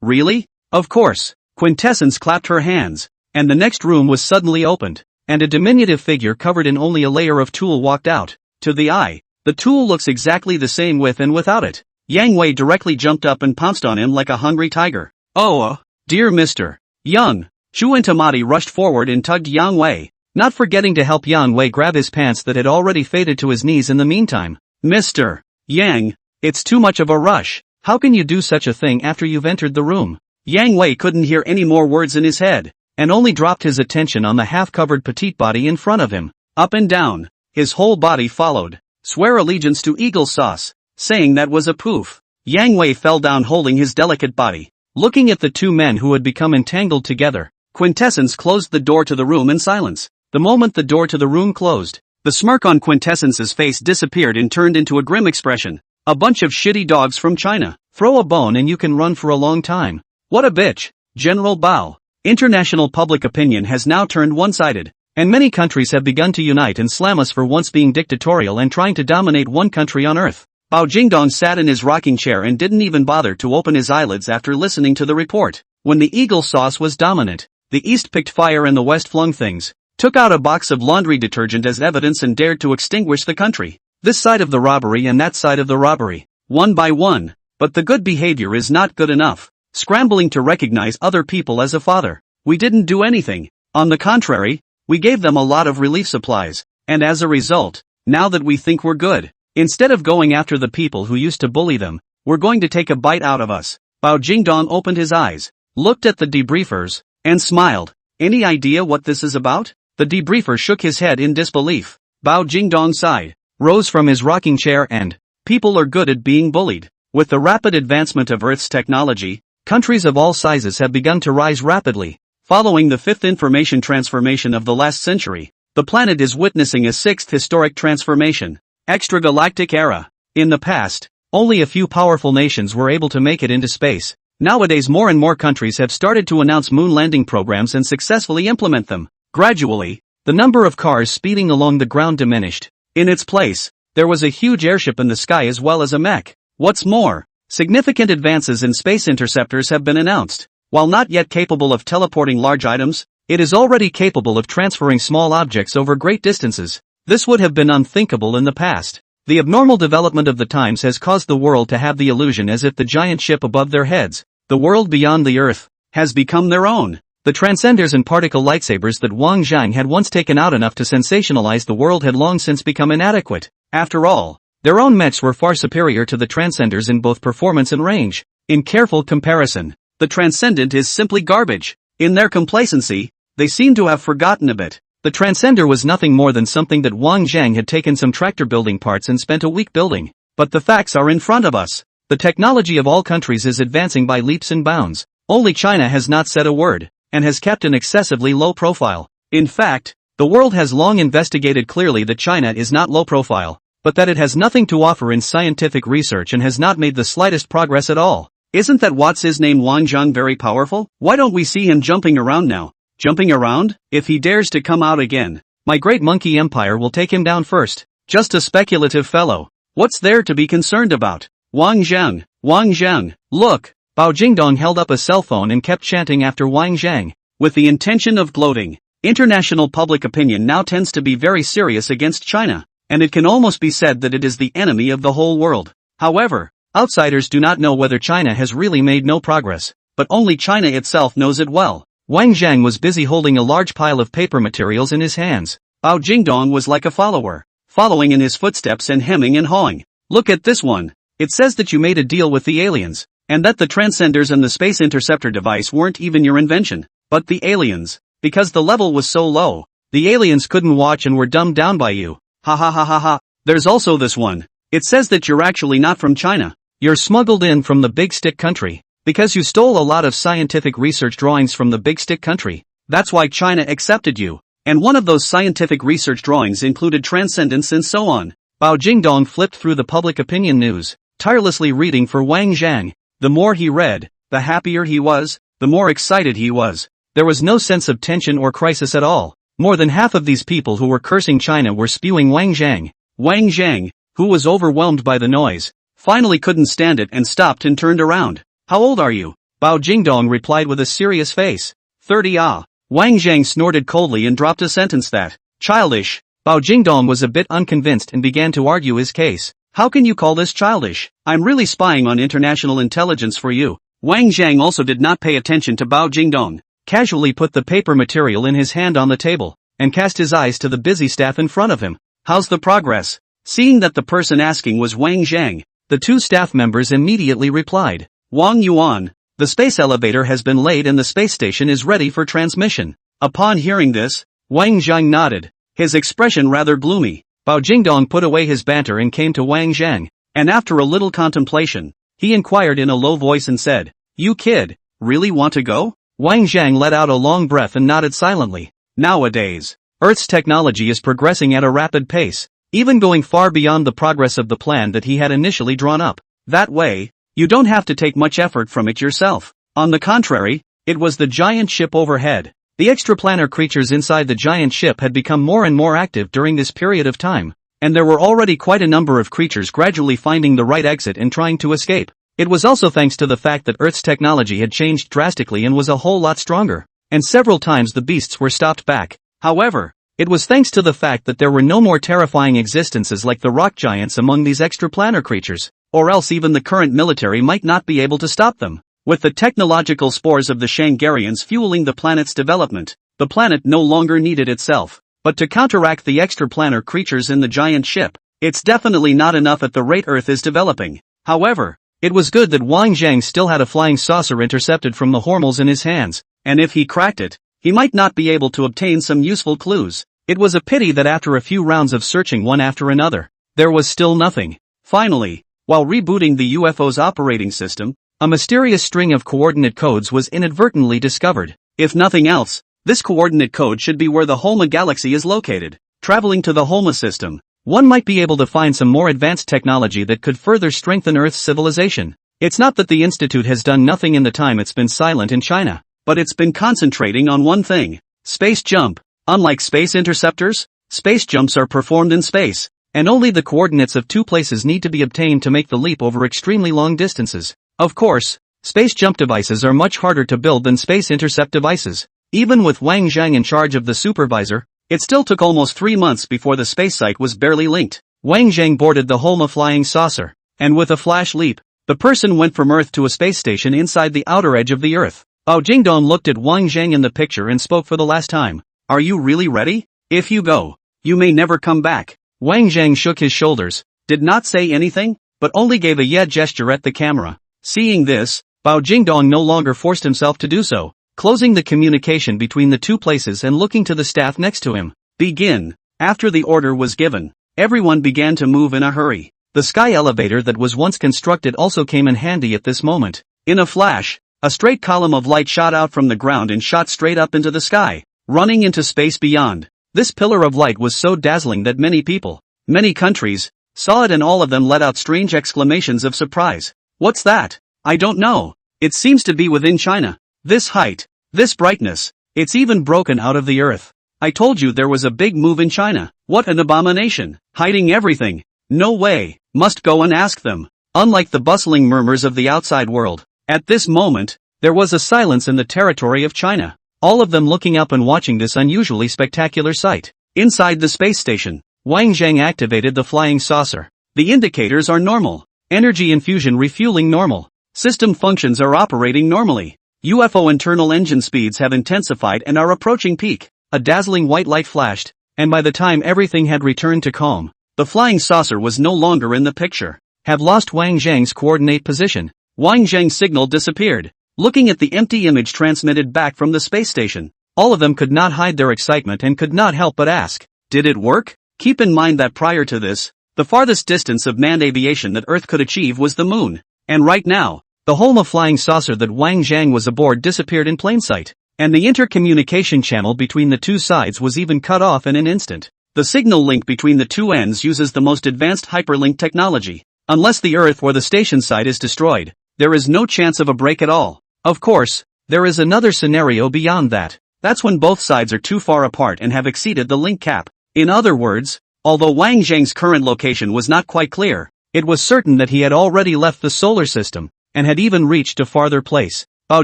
Really? Of course. Quintessence clapped her hands, and the next room was suddenly opened, and a diminutive figure covered in only a layer of tulle walked out. To the eye, the tulle looks exactly the same with and without it. Yang Wei directly jumped up and pounced on him like a hungry tiger. "Oh, dear Mr. Yang." Chu Intimati rushed forward and tugged Yang Wei, not forgetting to help Yang Wei grab his pants that had already faded to his knees in the meantime. "Mr. Yang, It's too much of a rush. How can you do such a thing after you've entered the room? Yang Wei couldn't hear any more words in his head, and only dropped his attention on the half-covered petite body in front of him. Up and down, his whole body followed. Swear allegiance to eagle sauce. Saying that was a poof. Yang Wei fell down holding his delicate body, looking at the two men who had become entangled together. Quintessence closed the door to the room in silence. The moment the door to the room closed, the smirk on Quintessence's face disappeared and turned into a grim expression. A bunch of shitty dogs from China. Throw a bone and you can run for a long time. What a bitch. General Bao. International public opinion has now turned one-sided, and many countries have begun to unite and slam us for once being dictatorial and trying to dominate one country on earth. Bao Jingdong sat in his rocking chair and didn't even bother to open his eyelids after listening to the report. When the eagle sauce was dominant, the East picked fire and the West flung things, took out a box of laundry detergent as evidence and dared to extinguish the country. This side of the robbery and that side of the robbery, one by one. But the good behavior is not good enough. Scrambling to recognize other people as a father. We didn't do anything. On the contrary, we gave them a lot of relief supplies, and as a result, now that we think we're good, instead of going after the people who used to bully them, we're going to take a bite out of us. Bao Jingdong opened his eyes, looked at the debriefers, and smiled. Any idea what this is about? The debriefer shook his head in disbelief. Bao Jingdong sighed, rose from his rocking chair and, people are good at being bullied. With the rapid advancement of Earth's technology, countries of all sizes have begun to rise rapidly. Following the fifth information transformation of the last century, the planet is witnessing a sixth historic transformation. Extragalactic era. In the past, only a few powerful nations were able to make it into space. Nowadays more and more countries have started to announce moon landing programs and successfully implement them. Gradually, the number of cars speeding along the ground diminished. In its place, there was a huge airship in the sky as well as a mech. What's more, significant advances in space interceptors have been announced. While not yet capable of teleporting large items, it is already capable of transferring small objects over great distances. This would have been unthinkable in the past. The abnormal development of the times has caused the world to have the illusion as if the giant ship above their heads, the world beyond the earth, has become their own. The transcenders and particle lightsabers that Wang Zhang had once taken out enough to sensationalize the world had long since become inadequate. After all, their own mechs were far superior to the transcenders in both performance and range. In careful comparison, the transcendent is simply garbage. In their complacency, they seem to have forgotten a bit. The transcender was nothing more than something that Wang Zhang had taken some tractor building parts and spent a week building. But the facts are in front of us. The technology of all countries is advancing by leaps and bounds. Only China has not said a word, and has kept an excessively low profile. In fact, the world has long investigated clearly that China is not low profile, but that it has nothing to offer in scientific research and has not made the slightest progress at all. Isn't that what's his name Wang Zhang very powerful? Why don't we see him jumping around now? Jumping around? If he dares to come out again, my great monkey empire will take him down first. Just a speculative fellow. What's there to be concerned about? Wang Zhang, look. Bao Jingdong held up a cell phone and kept chanting after Wang Zhang, with the intention of gloating. International public opinion now tends to be very serious against China, and it can almost be said that it is the enemy of the whole world. However, outsiders do not know whether China has really made no progress, but only China itself knows it well. Wang Zhang was busy holding a large pile of paper materials in his hands. Bao Jingdong was like a follower, following in his footsteps and hemming and hawing. Look at this one. It says that you made a deal with the aliens, and that the transcenders and the space interceptor device weren't even your invention, but the aliens. Because the level was so low, the aliens couldn't watch and were dumbed down by you. Ha ha ha ha ha. There's also this one. It says that you're actually not from China. You're smuggled in from the Big Stick country, because you stole a lot of scientific research drawings from the Big Stick country. That's why China accepted you. And one of those scientific research drawings included transcendence and so on. Bao Jingdong flipped through the public opinion news, tirelessly reading for Wang Zhang. The more he read, the happier he was, the more excited he was. There was no sense of tension or crisis at all. More than half of these people who were cursing China were spewing Wang Zhang. Wang Zhang, who was overwhelmed by the noise, finally couldn't stand it and stopped and turned around. How old are you? Bao Jingdong replied with a serious face. 30 ah. Wang Zhang snorted coldly and dropped a sentence that, childish. Bao Jingdong was a bit unconvinced and began to argue his case. How can you call this childish? I'm really spying on international intelligence for you. Wang Zhang also did not pay attention to Bao Jingdong, casually put the paper material in his hand on the table, and cast his eyes to the busy staff in front of him. How's the progress? Seeing that the person asking was Wang Zhang, The two staff members immediately replied, Wang Yuan, the space elevator has been laid and the space station is ready for transmission. Upon hearing this, Wang Zhang nodded, his expression rather gloomy. Bao Jingdong put away his banter and came to Wang Zhang, and after a little contemplation, he inquired in a low voice and said, You kid, really want to go? Wang Zhang let out a long breath and nodded silently. Nowadays, Earth's technology is progressing at a rapid pace, even going far beyond the progress of the plan that he had initially drawn up. That way, you don't have to take much effort from it yourself. On the contrary, it was the giant ship overhead. The extraplanar creatures inside the giant ship had become more and more active during this period of time, and there were already quite a number of creatures gradually finding the right exit and trying to escape. It was also thanks to the fact that Earth's technology had changed drastically and was a whole lot stronger, and several times the beasts were stopped back. However, it was thanks to the fact that there were no more terrifying existences like the rock giants among these extraplanar creatures, or else even the current military might not be able to stop them. With the technological spores of the Shangarians fueling the planet's development, the planet no longer needed itself. But to counteract the extraplanar creatures in the giant ship, it's definitely not enough at the rate Earth is developing. However, it was good that Wang Zhang still had a flying saucer intercepted from the Hormels in his hands, and if he cracked it, he might not be able to obtain some useful clues. It was a pity that after a few rounds of searching one after another, there was still nothing. Finally, while rebooting the UFO's operating system, a mysterious string of coordinate codes was inadvertently discovered. If nothing else, this coordinate code should be where the Holma galaxy is located. Traveling to the Holma system, one might be able to find some more advanced technology that could further strengthen Earth's civilization. It's not that the Institute has done nothing in the time it's been silent in China, but it's been concentrating on one thing: space jump. Unlike space interceptors, space jumps are performed in space, and only the coordinates of two places need to be obtained to make the leap over extremely long distances. Of course, space jump devices are much harder to build than space intercept devices. Even with Wang Zhang in charge of the supervisor, it still took almost 3 months before the space site was barely linked. Wang Zhang boarded the Holma flying saucer, and with a flash leap, the person went from Earth to a space station inside the outer edge of the Earth. Bao Jingdong looked at Wang Zhang in the picture and spoke for the last time. Are you really ready? If you go, you may never come back. Wang Zhang shook his shoulders, did not say anything, but only gave a yeah gesture at the camera. Seeing this, Bao Jingdong no longer forced himself to do so, closing the communication between the two places and looking to the staff next to him. Begin. After the order was given, everyone began to move in a hurry. The sky elevator that was once constructed also came in handy at this moment. In a flash, a straight column of light shot out from the ground and shot straight up into the sky, running into space beyond. This pillar of light was so dazzling that many people, many countries, saw it, and all of them let out strange exclamations of surprise. What's that? I don't know. It seems to be within China. This height, this brightness, it's even broken out of the Earth. I told you there was a big move in China. What an abomination. Hiding everything. No way. Must go and ask them. Unlike the bustling murmurs of the outside world, at this moment, there was a silence in the territory of China. All of them looking up and watching this unusually spectacular sight. Inside the space station, Wang Zhang activated the flying saucer. The indicators are normal. Energy infusion refueling normal. System functions are operating normally. UFO internal engine speeds have intensified and are approaching peak. A dazzling white light flashed, and by the time everything had returned to calm, the flying saucer was no longer in the picture. Have lost Wang Zhang's coordinate position. Wang Zhang's signal disappeared. Looking at the empty image transmitted back from the space station, all of them could not hide their excitement and could not help but ask, did it work? Keep in mind that prior to this, the farthest distance of manned aviation that Earth could achieve was the moon. And right now, the Holma flying saucer that Wang Zhang was aboard disappeared in plain sight, and the intercommunication channel between the two sides was even cut off in an instant. The signal link between the two ends uses the most advanced hyperlink technology. Unless the Earth or the station site is destroyed, there is no chance of a break at all. Of course, there is another scenario beyond that. That's when both sides are too far apart and have exceeded the link cap. In other words, although Wang Zhang's current location was not quite clear, it was certain that he had already left the solar system, and had even reached a farther place. Bao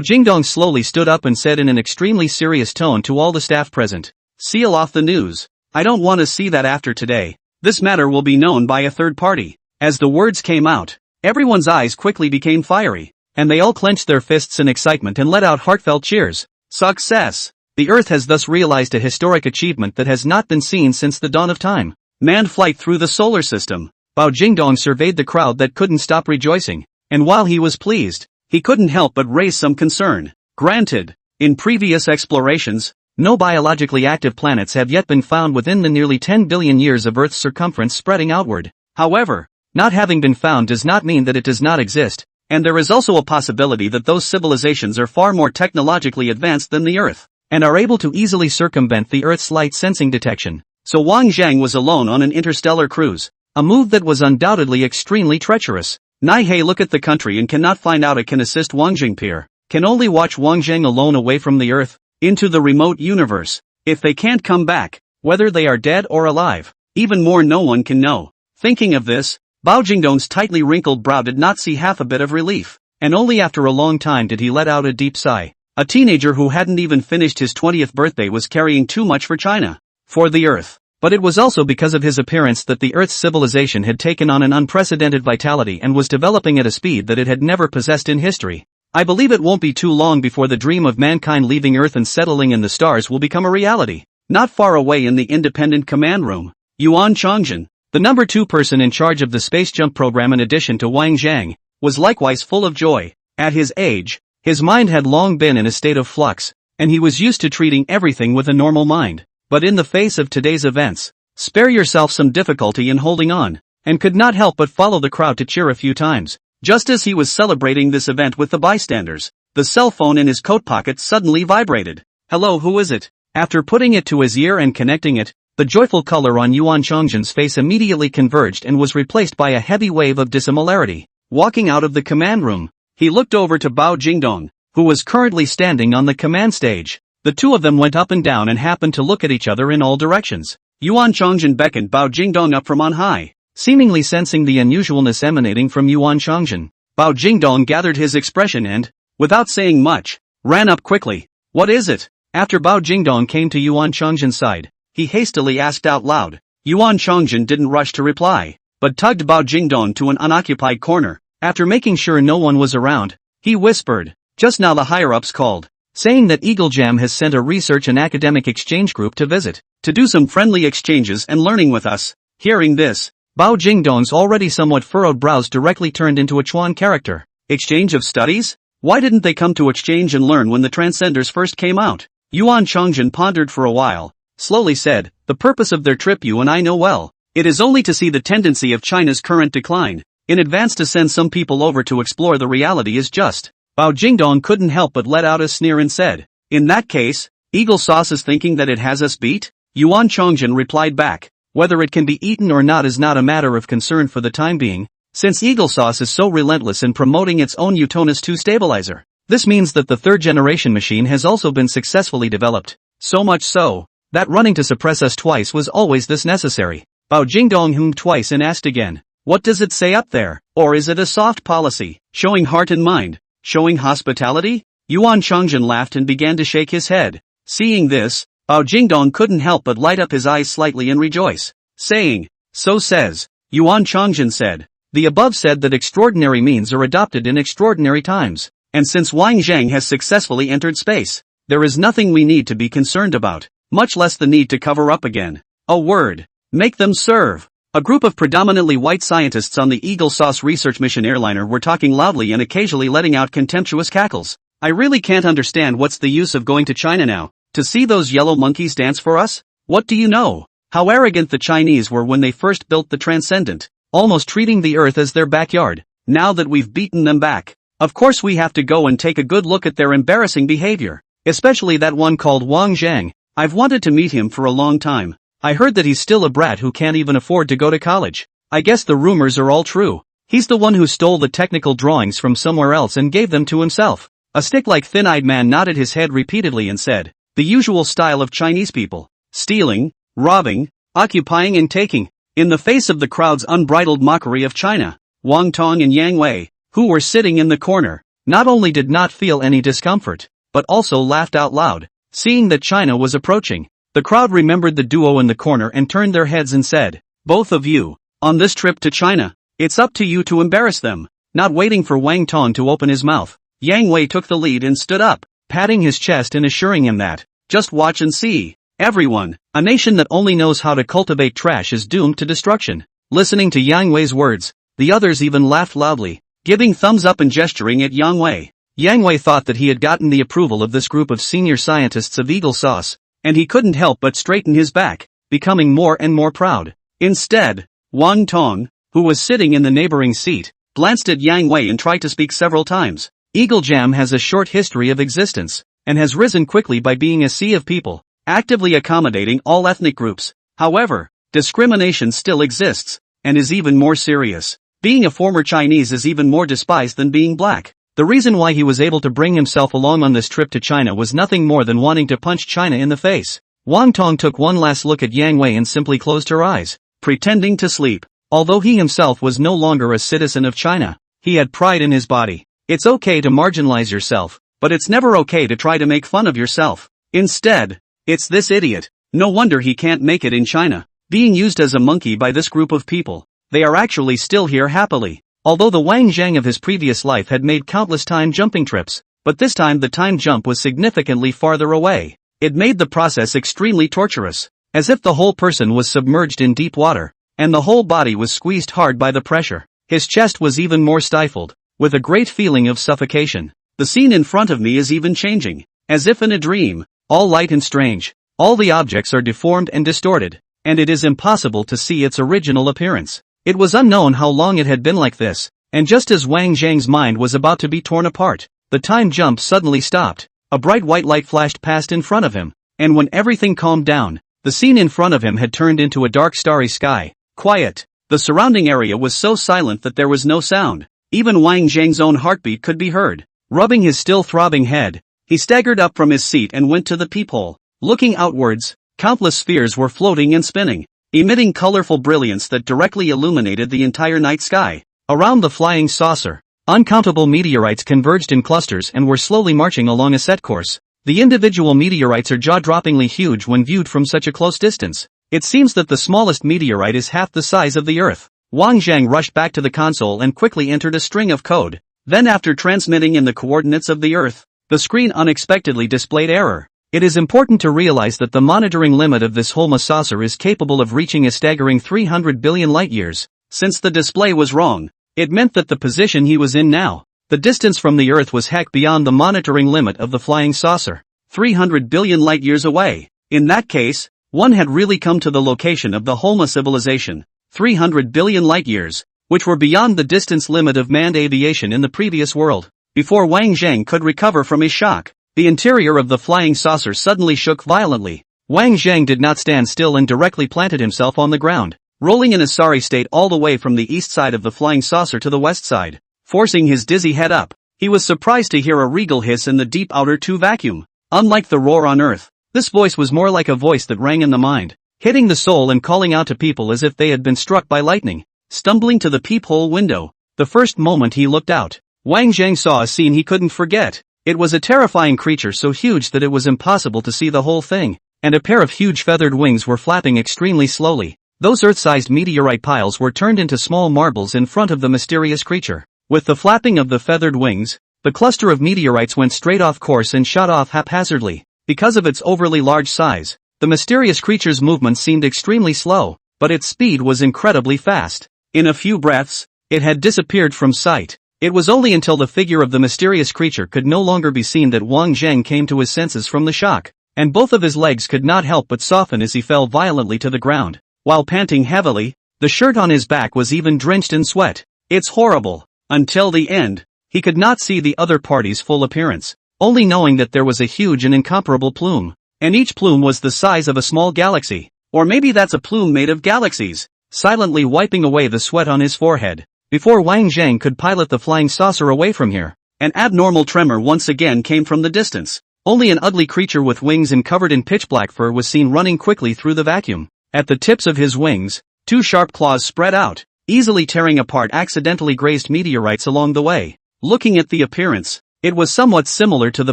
Jingdong slowly stood up and said in an extremely serious tone to all the staff present, seal off the news. I don't want to see that after today. This matter will be known by a third party. As the words came out, everyone's eyes quickly became fiery, and they all clenched their fists in excitement and let out heartfelt cheers. Success! The Earth has thus realized a historic achievement that has not been seen since the dawn of time. Manned flight through the solar system. Bao Jingdong surveyed the crowd that couldn't stop rejoicing, and while he was pleased, he couldn't help but raise some concern. Granted, in previous explorations, no biologically active planets have yet been found within the nearly 10 billion years of Earth's circumference spreading outward. However, not having been found does not mean that it does not exist, and there is also a possibility that those civilizations are far more technologically advanced than the Earth, and are able to easily circumvent the Earth's light sensing detection. So Wang Zhang was alone on an interstellar cruise, a move that was undoubtedly extremely treacherous. Nihei look at the country and cannot find out it can assist Wang Jingpir, can only watch Wang Zhang alone away from the Earth, into the remote universe. If they can't come back, whether they are dead or alive, even more no one can know. Thinking of this, Bao Jingdong's tightly wrinkled brow did not see half a bit of relief, and only after a long time did he let out a deep sigh. A teenager who hadn't even finished his 20th birthday was carrying too much for China, for the Earth. But it was also because of his appearance that the Earth's civilization had taken on an unprecedented vitality and was developing at a speed that it had never possessed in history. I believe it won't be too long before the dream of mankind leaving Earth and settling in the stars will become a reality. Not far away in the independent command room, Yuan Chongjin, the number 2 person in charge of the space jump program in addition to Wang Zhang, was likewise full of joy. At his age, his mind had long been in a state of flux, and he was used to treating everything with a normal mind. But in the face of today's events, spare yourself some difficulty in holding on, and could not help but follow the crowd to cheer a few times. Just as he was celebrating this event with the bystanders, the cell phone in his coat pocket suddenly vibrated. Hello, who is it? After putting it to his ear and connecting it, the joyful color on Yuan Chongjin's face immediately converged and was replaced by a heavy wave of dissimilarity. Walking out of the command room, he looked over to Bao Jingdong, who was currently standing on the command stage. The two of them went up and down and happened to look at each other in all directions. Yuan Chongjin beckoned Bao Jingdong up from on high. Seemingly sensing the unusualness emanating from Yuan Chongjin, Bao Jingdong gathered his expression and, without saying much, ran up quickly. What is it? After Bao Jingdong came to Yuan Chongjin's side, he hastily asked out loud. Yuan Chongjin didn't rush to reply, but tugged Bao Jingdong to an unoccupied corner. After making sure no one was around, he whispered, just now the higher-ups called, saying that Eagle Jam has sent a research and academic exchange group to visit, to do some friendly exchanges and learning with us. Hearing this, Bao Jingdong's already somewhat furrowed brows directly turned into a Chuan character. Exchange of studies? Why didn't they come to exchange and learn when the Transcenders first came out? Yuan Chongjin pondered for a while, slowly said, the purpose of their trip you and I know well. It is only to see the tendency of China's current decline. In advance to send some people over to explore the reality is just. Bao Jingdong couldn't help but let out a sneer and said, in that case, Eagle Sauce is thinking that it has us beat? Yuan Chongjin replied back, whether it can be eaten or not is not a matter of concern for the time being, since Eagle Sauce is so relentless in promoting its own Utonus 2 stabilizer. This means that the 3rd generation machine has also been successfully developed, so much so, that running to suppress us twice was always this necessary. Bao Jingdong hummed twice and asked again, what does it say up there? Or is it a soft policy, showing heart and mind, showing hospitality? Yuan Chongjin laughed and began to shake his head. Seeing this, Bao Jingdong couldn't help but light up his eyes slightly and rejoice, saying, so says. Yuan Chongjin said, the above said that extraordinary means are adopted in extraordinary times, and since Wang Zhang has successfully entered space, there is nothing we need to be concerned about, much less the need to cover up again. A word. Make them serve. A group of predominantly white scientists on the Eagle Sauce research mission airliner were talking loudly and occasionally letting out contemptuous cackles. I really can't understand what's the use of going to China now, to see those yellow monkeys dance for us? What do you know? How arrogant the Chinese were when they first built the Transcendent, almost treating the Earth as their backyard. Now that we've beaten them back, of course we have to go and take a good look at their embarrassing behavior, especially that one called Wang Zhang. I've wanted to meet him for a long time. I heard that he's still a brat who can't even afford to go to college. I guess the rumors are all true. He's the one who stole the technical drawings from somewhere else and gave them to himself. A stick-like thin-eyed man nodded his head repeatedly and said, the usual style of Chinese people. Stealing, robbing, occupying and taking. In the face of the crowd's unbridled mockery of China, Wang Tong and Yang Wei, who were sitting in the corner, not only did not feel any discomfort, but also laughed out loud, seeing that China was approaching. The crowd remembered the duo in the corner and turned their heads and said, both of you, on this trip to China, it's up to you to embarrass them. Not waiting for Wang Tong to open his mouth, Yang Wei took the lead and stood up, patting his chest and assuring him that, just watch and see. Everyone, a nation that only knows how to cultivate trash is doomed to destruction. Listening to Yang Wei's words, the others even laughed loudly, giving thumbs up and gesturing at Yang Wei. Yang Wei thought that he had gotten the approval of this group of senior scientists of Eagle Sauce, and he couldn't help but straighten his back, becoming more and more proud. Instead, Wang Tong, who was sitting in the neighboring seat, glanced at Yang Wei and tried to speak several times. Eagle Jam has a short history of existence, and has risen quickly by being a sea of people, actively accommodating all ethnic groups. However, discrimination still exists, and is even more serious. Being a former Chinese is even more despised than being black. The reason why he was able to bring himself along on this trip to China was nothing more than wanting to punch China in the face. Wang Tong took one last look at Yang Wei and simply closed her eyes, pretending to sleep. Although he himself was no longer a citizen of China, he had pride in his body. It's okay to marginalize yourself, but it's never okay to try to make fun of yourself. Instead, it's this idiot. No wonder he can't make it in China. Being used as a monkey by this group of people. They are actually still here happily. Although the Wang Zhang of his previous life had made countless time jumping trips, but this time the time jump was significantly farther away. It made the process extremely torturous, as if the whole person was submerged in deep water, and the whole body was squeezed hard by the pressure. His chest was even more stifled, with a great feeling of suffocation. The scene in front of me is even changing, as if in a dream, all light and strange. All the objects are deformed and distorted, and it is impossible to see its original appearance. It was unknown how long it had been like this, and just as Wang Zhang's mind was about to be torn apart, the time jump suddenly stopped. A bright white light flashed past in front of him, and when everything calmed down, the scene in front of him had turned into a dark starry sky. Quiet. The surrounding area was so silent that there was no sound. Even Wang Zhang's own heartbeat could be heard. Rubbing his still throbbing head, he staggered up from his seat and went to the peephole. Looking outwards, countless spheres were floating and spinning, emitting colorful brilliance that directly illuminated the entire night sky. Around the flying saucer, uncountable meteorites converged in clusters and were slowly marching along a set course. The individual meteorites are jaw-droppingly huge when viewed from such a close distance. It seems that the smallest meteorite is half the size of the Earth. Wang Zhang rushed back to the console and quickly entered a string of code. Then after transmitting in the coordinates of the Earth, the screen unexpectedly displayed error. It is important to realize that the monitoring limit of this Holma saucer is capable of reaching a staggering 300 billion light-years. Since the display was wrong, it meant that the position he was in now, the distance from the Earth was heck beyond the monitoring limit of the flying saucer. 300 billion light-years away. In that case, one had really come to the location of the Holma civilization. 300 billion light-years, which were beyond the distance limit of manned aviation in the previous world. Before Wang Zhang could recover from his shock, the interior of the flying saucer suddenly shook violently. Wang Zhang did not stand still and directly planted himself on the ground, rolling in a sorry state all the way from the east side of the flying saucer to the west side. Forcing his dizzy head up, he was surprised to hear a regal hiss in the deep outer two vacuum. Unlike the roar on Earth, this voice was more like a voice that rang in the mind, hitting the soul and calling out to people as if they had been struck by lightning. Stumbling to the peephole window, the first moment he looked out, Wang Zhang saw a scene he couldn't forget. It was a terrifying creature so huge that it was impossible to see the whole thing, and a pair of huge feathered wings were flapping extremely slowly. Those Earth-sized meteorite piles were turned into small marbles in front of the mysterious creature. With the flapping of the feathered wings, the cluster of meteorites went straight off course and shot off haphazardly. Because of its overly large size, the mysterious creature's movement seemed extremely slow, but its speed was incredibly fast. In a few breaths, it had disappeared from sight. It was only until the figure of the mysterious creature could no longer be seen that Wang Zhang came to his senses from the shock, and both of his legs could not help but soften as he fell violently to the ground. While panting heavily, the shirt on his back was even drenched in sweat. It's horrible. Until the end, he could not see the other party's full appearance, only knowing that there was a huge and incomparable plume, and each plume was the size of a small galaxy. Or maybe that's a plume made of galaxies. Silently wiping away the sweat on his forehead, before Wang Zhang could pilot the flying saucer away from here, an abnormal tremor once again came from the distance. Only an ugly creature with wings and covered in pitch-black fur was seen running quickly through the vacuum. At the tips of his wings, two sharp claws spread out, easily tearing apart accidentally grazed meteorites along the way. Looking at the appearance, it was somewhat similar to the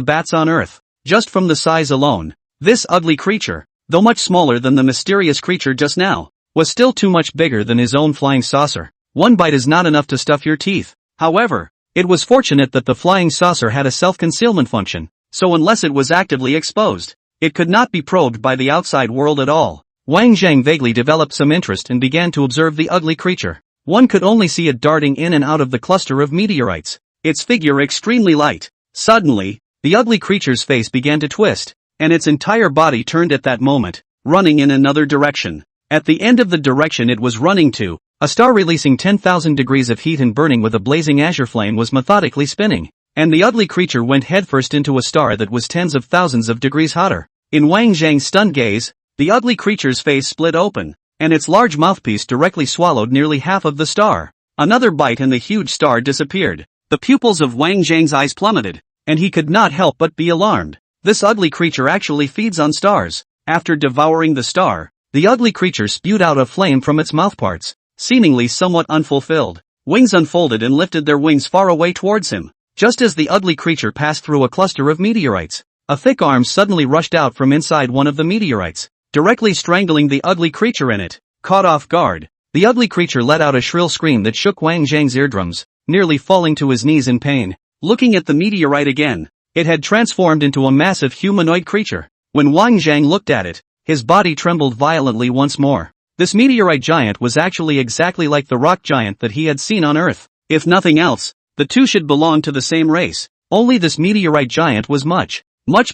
bats on Earth. Just from the size alone, this ugly creature, though much smaller than the mysterious creature just now, was still too much bigger than his own flying saucer. One bite is not enough to stuff your teeth. However, it was fortunate that the flying saucer had a self-concealment function, so unless it was actively exposed, it could not be probed by the outside world at all. Wang Zhang vaguely developed some interest and began to observe the ugly creature. One could only see it darting in and out of the cluster of meteorites, its figure extremely light. Suddenly, the ugly creature's face began to twist, and its entire body turned at that moment, running in another direction. At the end of the direction it was running to, a star releasing 10,000 degrees of heat and burning with a blazing azure flame was methodically spinning, and the ugly creature went headfirst into a star that was tens of thousands of degrees hotter. In Wang Zhang's stunned gaze, the ugly creature's face split open, and its large mouthpiece directly swallowed nearly half of the star. Another bite and the huge star disappeared. The pupils of Wang Zhang's eyes plummeted, and he could not help but be alarmed. This ugly creature actually feeds on stars. After devouring the star, the ugly creature spewed out a flame from its mouthparts, seemingly somewhat unfulfilled. Wings unfolded and lifted their wings far away towards him. Just as the ugly creature passed through a cluster of meteorites, a thick arm suddenly rushed out from inside one of the meteorites, directly strangling the ugly creature in it. Caught off guard, the ugly creature let out a shrill scream that shook Wang Zhang's eardrums, nearly falling to his knees in pain. Looking at the meteorite again, it had transformed into a massive humanoid creature. When Wang Zhang looked at it, his body trembled violently once more. This meteorite giant was actually exactly like the rock giant that he had seen on Earth. If nothing else, the two should belong to the same race. Only this meteorite giant was much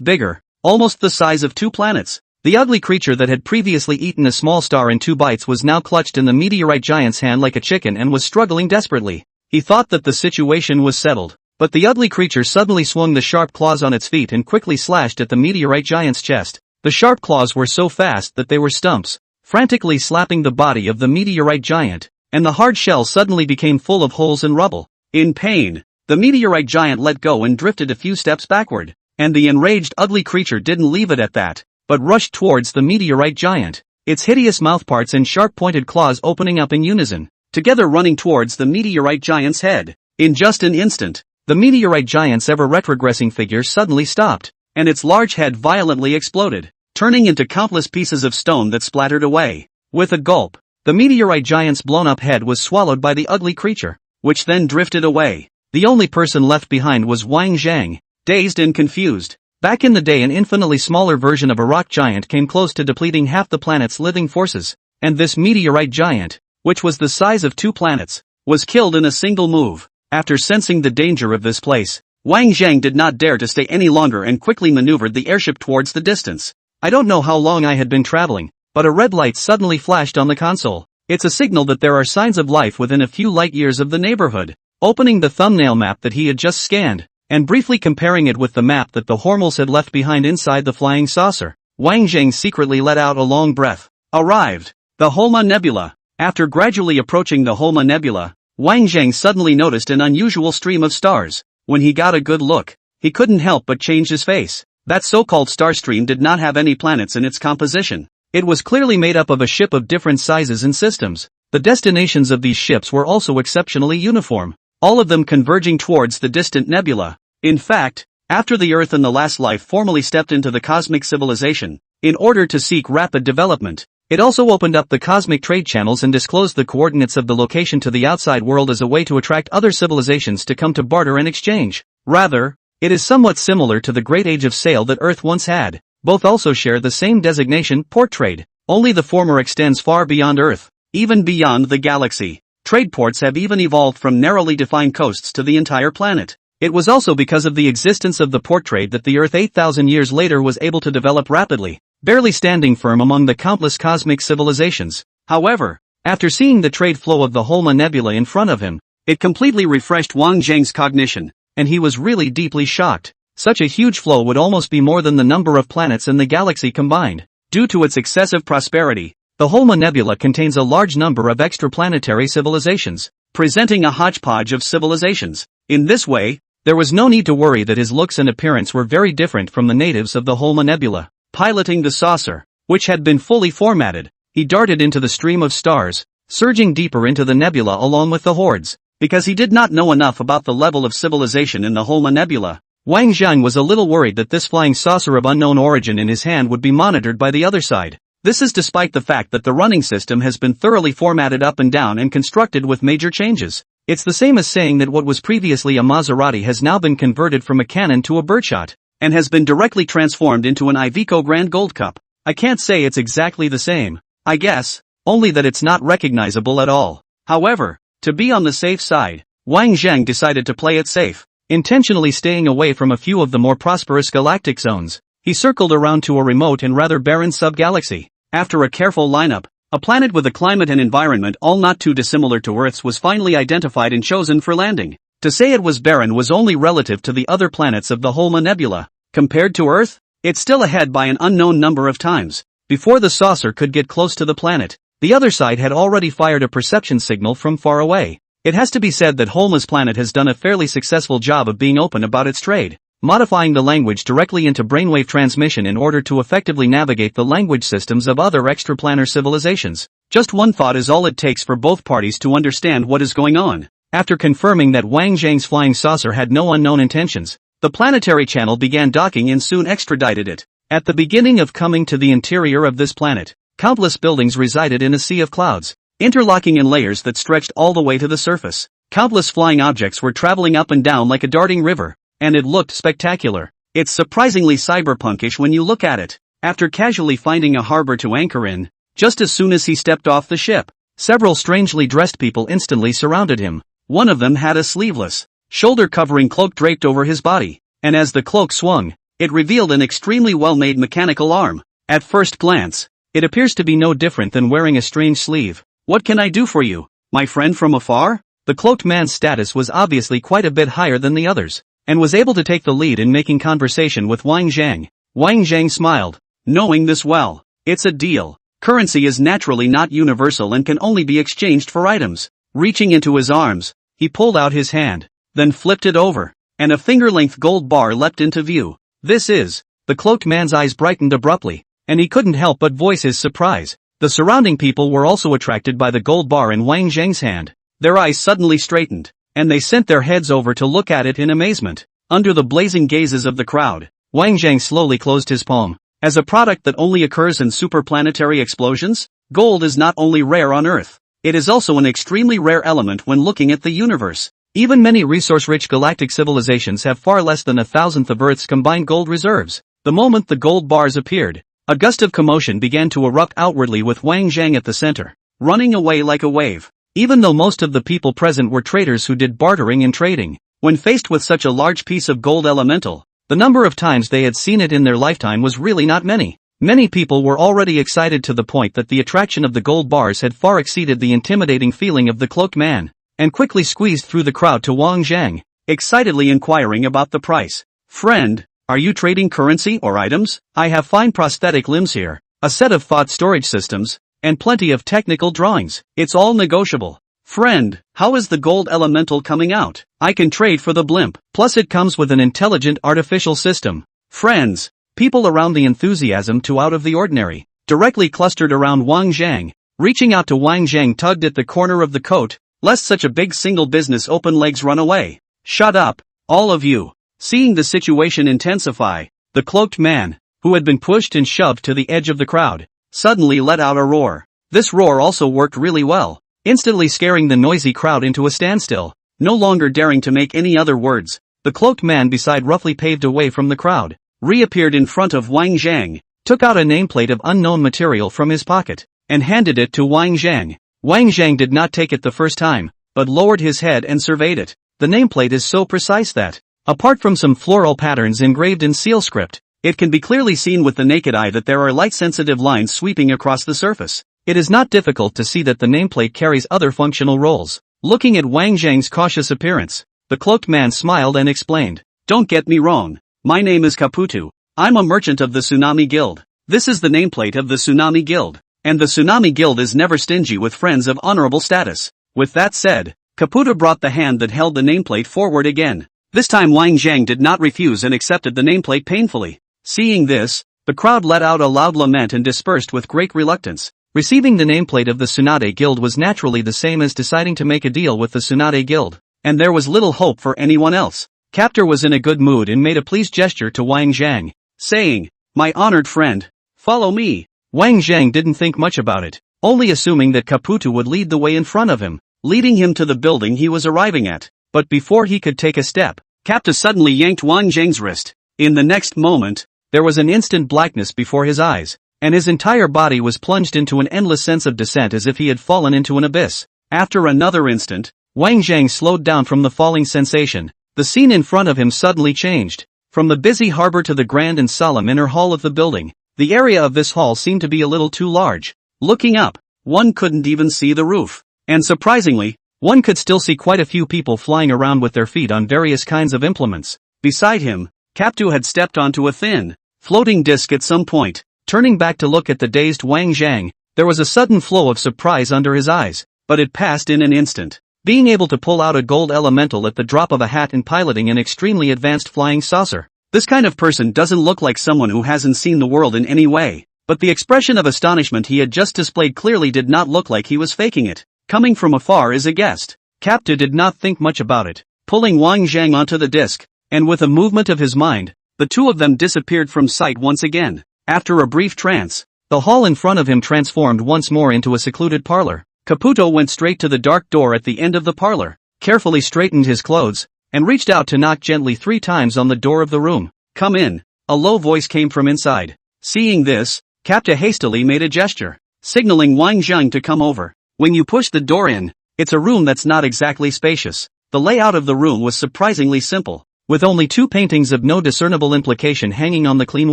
bigger, almost the size of 2 planets. The ugly creature that had previously eaten a small star in 2 bites was now clutched in the meteorite giant's hand like a chicken and was struggling desperately. He thought that the situation was settled, but the ugly creature suddenly swung the sharp claws on its feet and quickly slashed at the meteorite giant's chest. The sharp claws were so fast that they were stumps, frantically slapping the body of the meteorite giant, and the hard shell suddenly became full of holes and rubble. In pain, the meteorite giant let go and drifted a few steps backward, and the enraged ugly creature didn't leave it at that, but rushed towards the meteorite giant, its hideous mouthparts and sharp-pointed claws opening up in unison, together running towards the meteorite giant's head. In just an instant, the meteorite giant's ever-retrogressing figure suddenly stopped, and its large head violently exploded, turning into countless pieces of stone that splattered away. With a gulp, the meteorite giant's blown-up head was swallowed by the ugly creature, which then drifted away. The only person left behind was Wang Zhang, dazed and confused. Back in the day, an infinitely smaller version of a rock giant came close to depleting half the planet's living forces, and this meteorite giant, which was the size of 2 planets, was killed in a single move. After sensing the danger of this place, Wang Zhang did not dare to stay any longer and quickly maneuvered the airship towards the distance. I don't know how long I had been traveling, but a red light suddenly flashed on the console. It's a signal that there are signs of life within a few light years of the neighborhood. Opening the thumbnail map that he had just scanned, and briefly comparing it with the map that the Hormels had left behind inside the flying saucer, Wang Zhang secretly let out a long breath. Arrived. The Holma Nebula. After gradually approaching the Holma Nebula, Wang Zhang suddenly noticed an unusual stream of stars. When he got a good look, he couldn't help but change his face. That so-called star stream did not have any planets in its composition. It was clearly made up of a ship of different sizes and systems. The destinations of these ships were also exceptionally uniform, all of them converging towards the distant nebula. In fact, after the Earth and the last life formally stepped into the cosmic civilization, in order to seek rapid development, it also opened up the cosmic trade channels and disclosed the coordinates of the location to the outside world as a way to attract other civilizations to come to barter and exchange. Rather, it is somewhat similar to the Great Age of Sail that Earth once had. Both also share the same designation, port trade, only the former extends far beyond Earth, even beyond the galaxy. Trade ports have even evolved from narrowly defined coasts to the entire planet. It was also because of the existence of the port trade that the Earth 8,000 years later was able to develop rapidly, barely standing firm among the countless cosmic civilizations. However, after seeing the trade flow of the Holma Nebula in front of him, it completely refreshed Wang Zhang's cognition, and he was really deeply shocked. Such a huge flow would almost be more than the number of planets in the galaxy combined. Due to its excessive prosperity, the Holma Nebula contains a large number of extraplanetary civilizations, presenting a hodgepodge of civilizations. In this way, there was no need to worry that his looks and appearance were very different from the natives of the Holma Nebula. Piloting the saucer, which had been fully formatted, he darted into the stream of stars, surging deeper into the nebula along with the hordes. Because he did not know enough about the level of civilization in the Holma Nebula, Wang Zhang was a little worried that this flying saucer of unknown origin in his hand would be monitored by the other side. This is despite the fact that the running system has been thoroughly formatted up and down and constructed with major changes. It's the same as saying that what was previously a Maserati has now been converted from a cannon to a birdshot, and has been directly transformed into an Iveco Grand Gold Cup. I can't say it's exactly the same, I guess, only that it's not recognizable at all. However, to be on the safe side, Wang Zheng decided to play it safe, intentionally staying away from a few of the more prosperous galactic zones. He circled around to a remote and rather barren sub-galaxy. After a careful lineup, a planet with a climate and environment all not too dissimilar to Earth's was finally identified and chosen for landing. To say it was barren was only relative to the other planets of the Holma Nebula. Compared to Earth, it's still ahead by an unknown number of times. Before the saucer could get close to the planet, the other side had already fired a perception signal from far away. It has to be said that Holma's planet has done a fairly successful job of being open about its trade, modifying the language directly into brainwave transmission in order to effectively navigate the language systems of other extraplanar civilizations. Just one thought is all it takes for both parties to understand what is going on. After confirming that Wang Zheng's flying saucer had no unknown intentions, the planetary channel began docking and soon extradited it. At the beginning of coming to the interior of this planet, countless buildings resided in a sea of clouds, interlocking in layers that stretched all the way to the surface. Countless flying objects were traveling up and down like a darting river, and it looked spectacular. It's surprisingly cyberpunkish when you look at it. After casually finding a harbor to anchor in, just as soon as he stepped off the ship, several strangely dressed people instantly surrounded him. One of them had a sleeveless, shoulder-covering cloak draped over his body, and as the cloak swung, it revealed an extremely well-made mechanical arm. At first glance, it appears to be no different than wearing a strange sleeve. "What can I do for you, my friend from afar?" The cloaked man's status was obviously quite a bit higher than the others, and was able to take the lead in making conversation with Wang Zheng. Wang Zheng smiled, knowing this well. It's a deal. Currency is naturally not universal and can only be exchanged for items. Reaching into his arms, he pulled out his hand, then flipped it over, and a finger-length gold bar leapt into view. "This is..." The cloaked man's eyes brightened abruptly, and he couldn't help but voice his surprise. The surrounding people were also attracted by the gold bar in Wang Zheng's hand. Their eyes suddenly straightened, and they sent their heads over to look at it in amazement. Under the blazing gazes of the crowd, Wang Zheng slowly closed his palm. As a product that only occurs in superplanetary explosions, gold is not only rare on Earth, it is also an extremely rare element when looking at the universe. Even many resource-rich galactic civilizations have far less than 1,000th of Earth's combined gold reserves. The moment the gold bars appeared, a gust of commotion began to erupt outwardly with Wang Zheng at the center, running away like a wave. Even though most of the people present were traders who did bartering and trading, when faced with such a large piece of gold elemental, the number of times they had seen it in their lifetime was really not many. Many people were already excited to the point that the attraction of the gold bars had far exceeded the intimidating feeling of the cloaked man, and quickly squeezed through the crowd to Wang Zheng, excitedly inquiring about the price. "Friend, are you trading currency or items? I have fine prosthetic limbs here, a set of thought storage systems, and plenty of technical drawings. It's all negotiable." "Friend, how is the gold elemental coming out? I can trade for the blimp. Plus it comes with an intelligent artificial system." Friends, people around the enthusiasm to out of the ordinary, directly clustered around Wang Zheng. Reaching out to Wang Zheng tugged at the corner of the coat, lest such a big single business open legs run away. "Shut up, all of you." Seeing the situation intensify, the cloaked man, who had been pushed and shoved to the edge of the crowd, suddenly let out a roar. This roar also worked really well, instantly scaring the noisy crowd into a standstill. No longer daring to make any other words, the cloaked man beside roughly paved away from the crowd, reappeared in front of Wang Zheng, took out a nameplate of unknown material from his pocket, and handed it to Wang Zheng. Wang Zheng did not take it the first time, but lowered his head and surveyed it. The nameplate is so precise that, apart from some floral patterns engraved in seal script, it can be clearly seen with the naked eye that there are light-sensitive lines sweeping across the surface. It is not difficult to see that the nameplate carries other functional roles. Looking at Wang Zheng's cautious appearance, the cloaked man smiled and explained, "Don't get me wrong. My name is Caputo. I'm a merchant of the Tsunami Guild. This is the nameplate of the Tsunami Guild, and the Tsunami Guild is never stingy with friends of honorable status." With that said, Caputo brought the hand that held the nameplate forward again. This time Wang Zheng did not refuse and accepted the nameplate painfully. Seeing this, the crowd let out a loud lament and dispersed with great reluctance. Receiving the nameplate of the Tsunade Guild was naturally the same as deciding to make a deal with the Tsunade Guild, and there was little hope for anyone else. Captor was in a good mood and made a pleased gesture to Wang Zheng, saying, "My honored friend, follow me." Wang Zheng didn't think much about it, only assuming that Caputo would lead the way in front of him, leading him to the building he was arriving at. But before he could take a step, Captor suddenly yanked Wang Zheng's wrist. In the next moment, there was an instant blackness before his eyes, and his entire body was plunged into an endless sense of descent as if he had fallen into an abyss. After another instant, Wang Zhang slowed down from the falling sensation. The scene in front of him suddenly changed. From the busy harbor to the grand and solemn inner hall of the building, the area of this hall seemed to be a little too large. Looking up, one couldn't even see the roof. And surprisingly, one could still see quite a few people flying around with their feet on various kinds of implements. Beside him, Captu had stepped onto a thin, floating disc at some point. Turning back to look at the dazed Wang Zhang, there was a sudden flow of surprise under his eyes, but it passed in an instant. Being able to pull out a gold elemental at the drop of a hat and piloting an extremely advanced flying saucer. This kind of person doesn't look like someone who hasn't seen the world in any way. But the expression of astonishment he had just displayed clearly did not look like he was faking it. Coming from afar as a guest, Capta did not think much about it, pulling Wang Zhang onto the disc, and with a movement of his mind, the two of them disappeared from sight once again. After a brief trance, the hall in front of him transformed once more into a secluded parlor. Caputo went straight to the dark door at the end of the parlor, carefully straightened his clothes, and reached out to knock gently 3 times on the door of the room. "Come in," a low voice came from inside. Seeing this, Capta hastily made a gesture, signaling Wang Zhang to come over. When you push the door in, it's a room that's not exactly spacious. The layout of the room was surprisingly simple, with only 2 paintings of no discernible implication hanging on the clean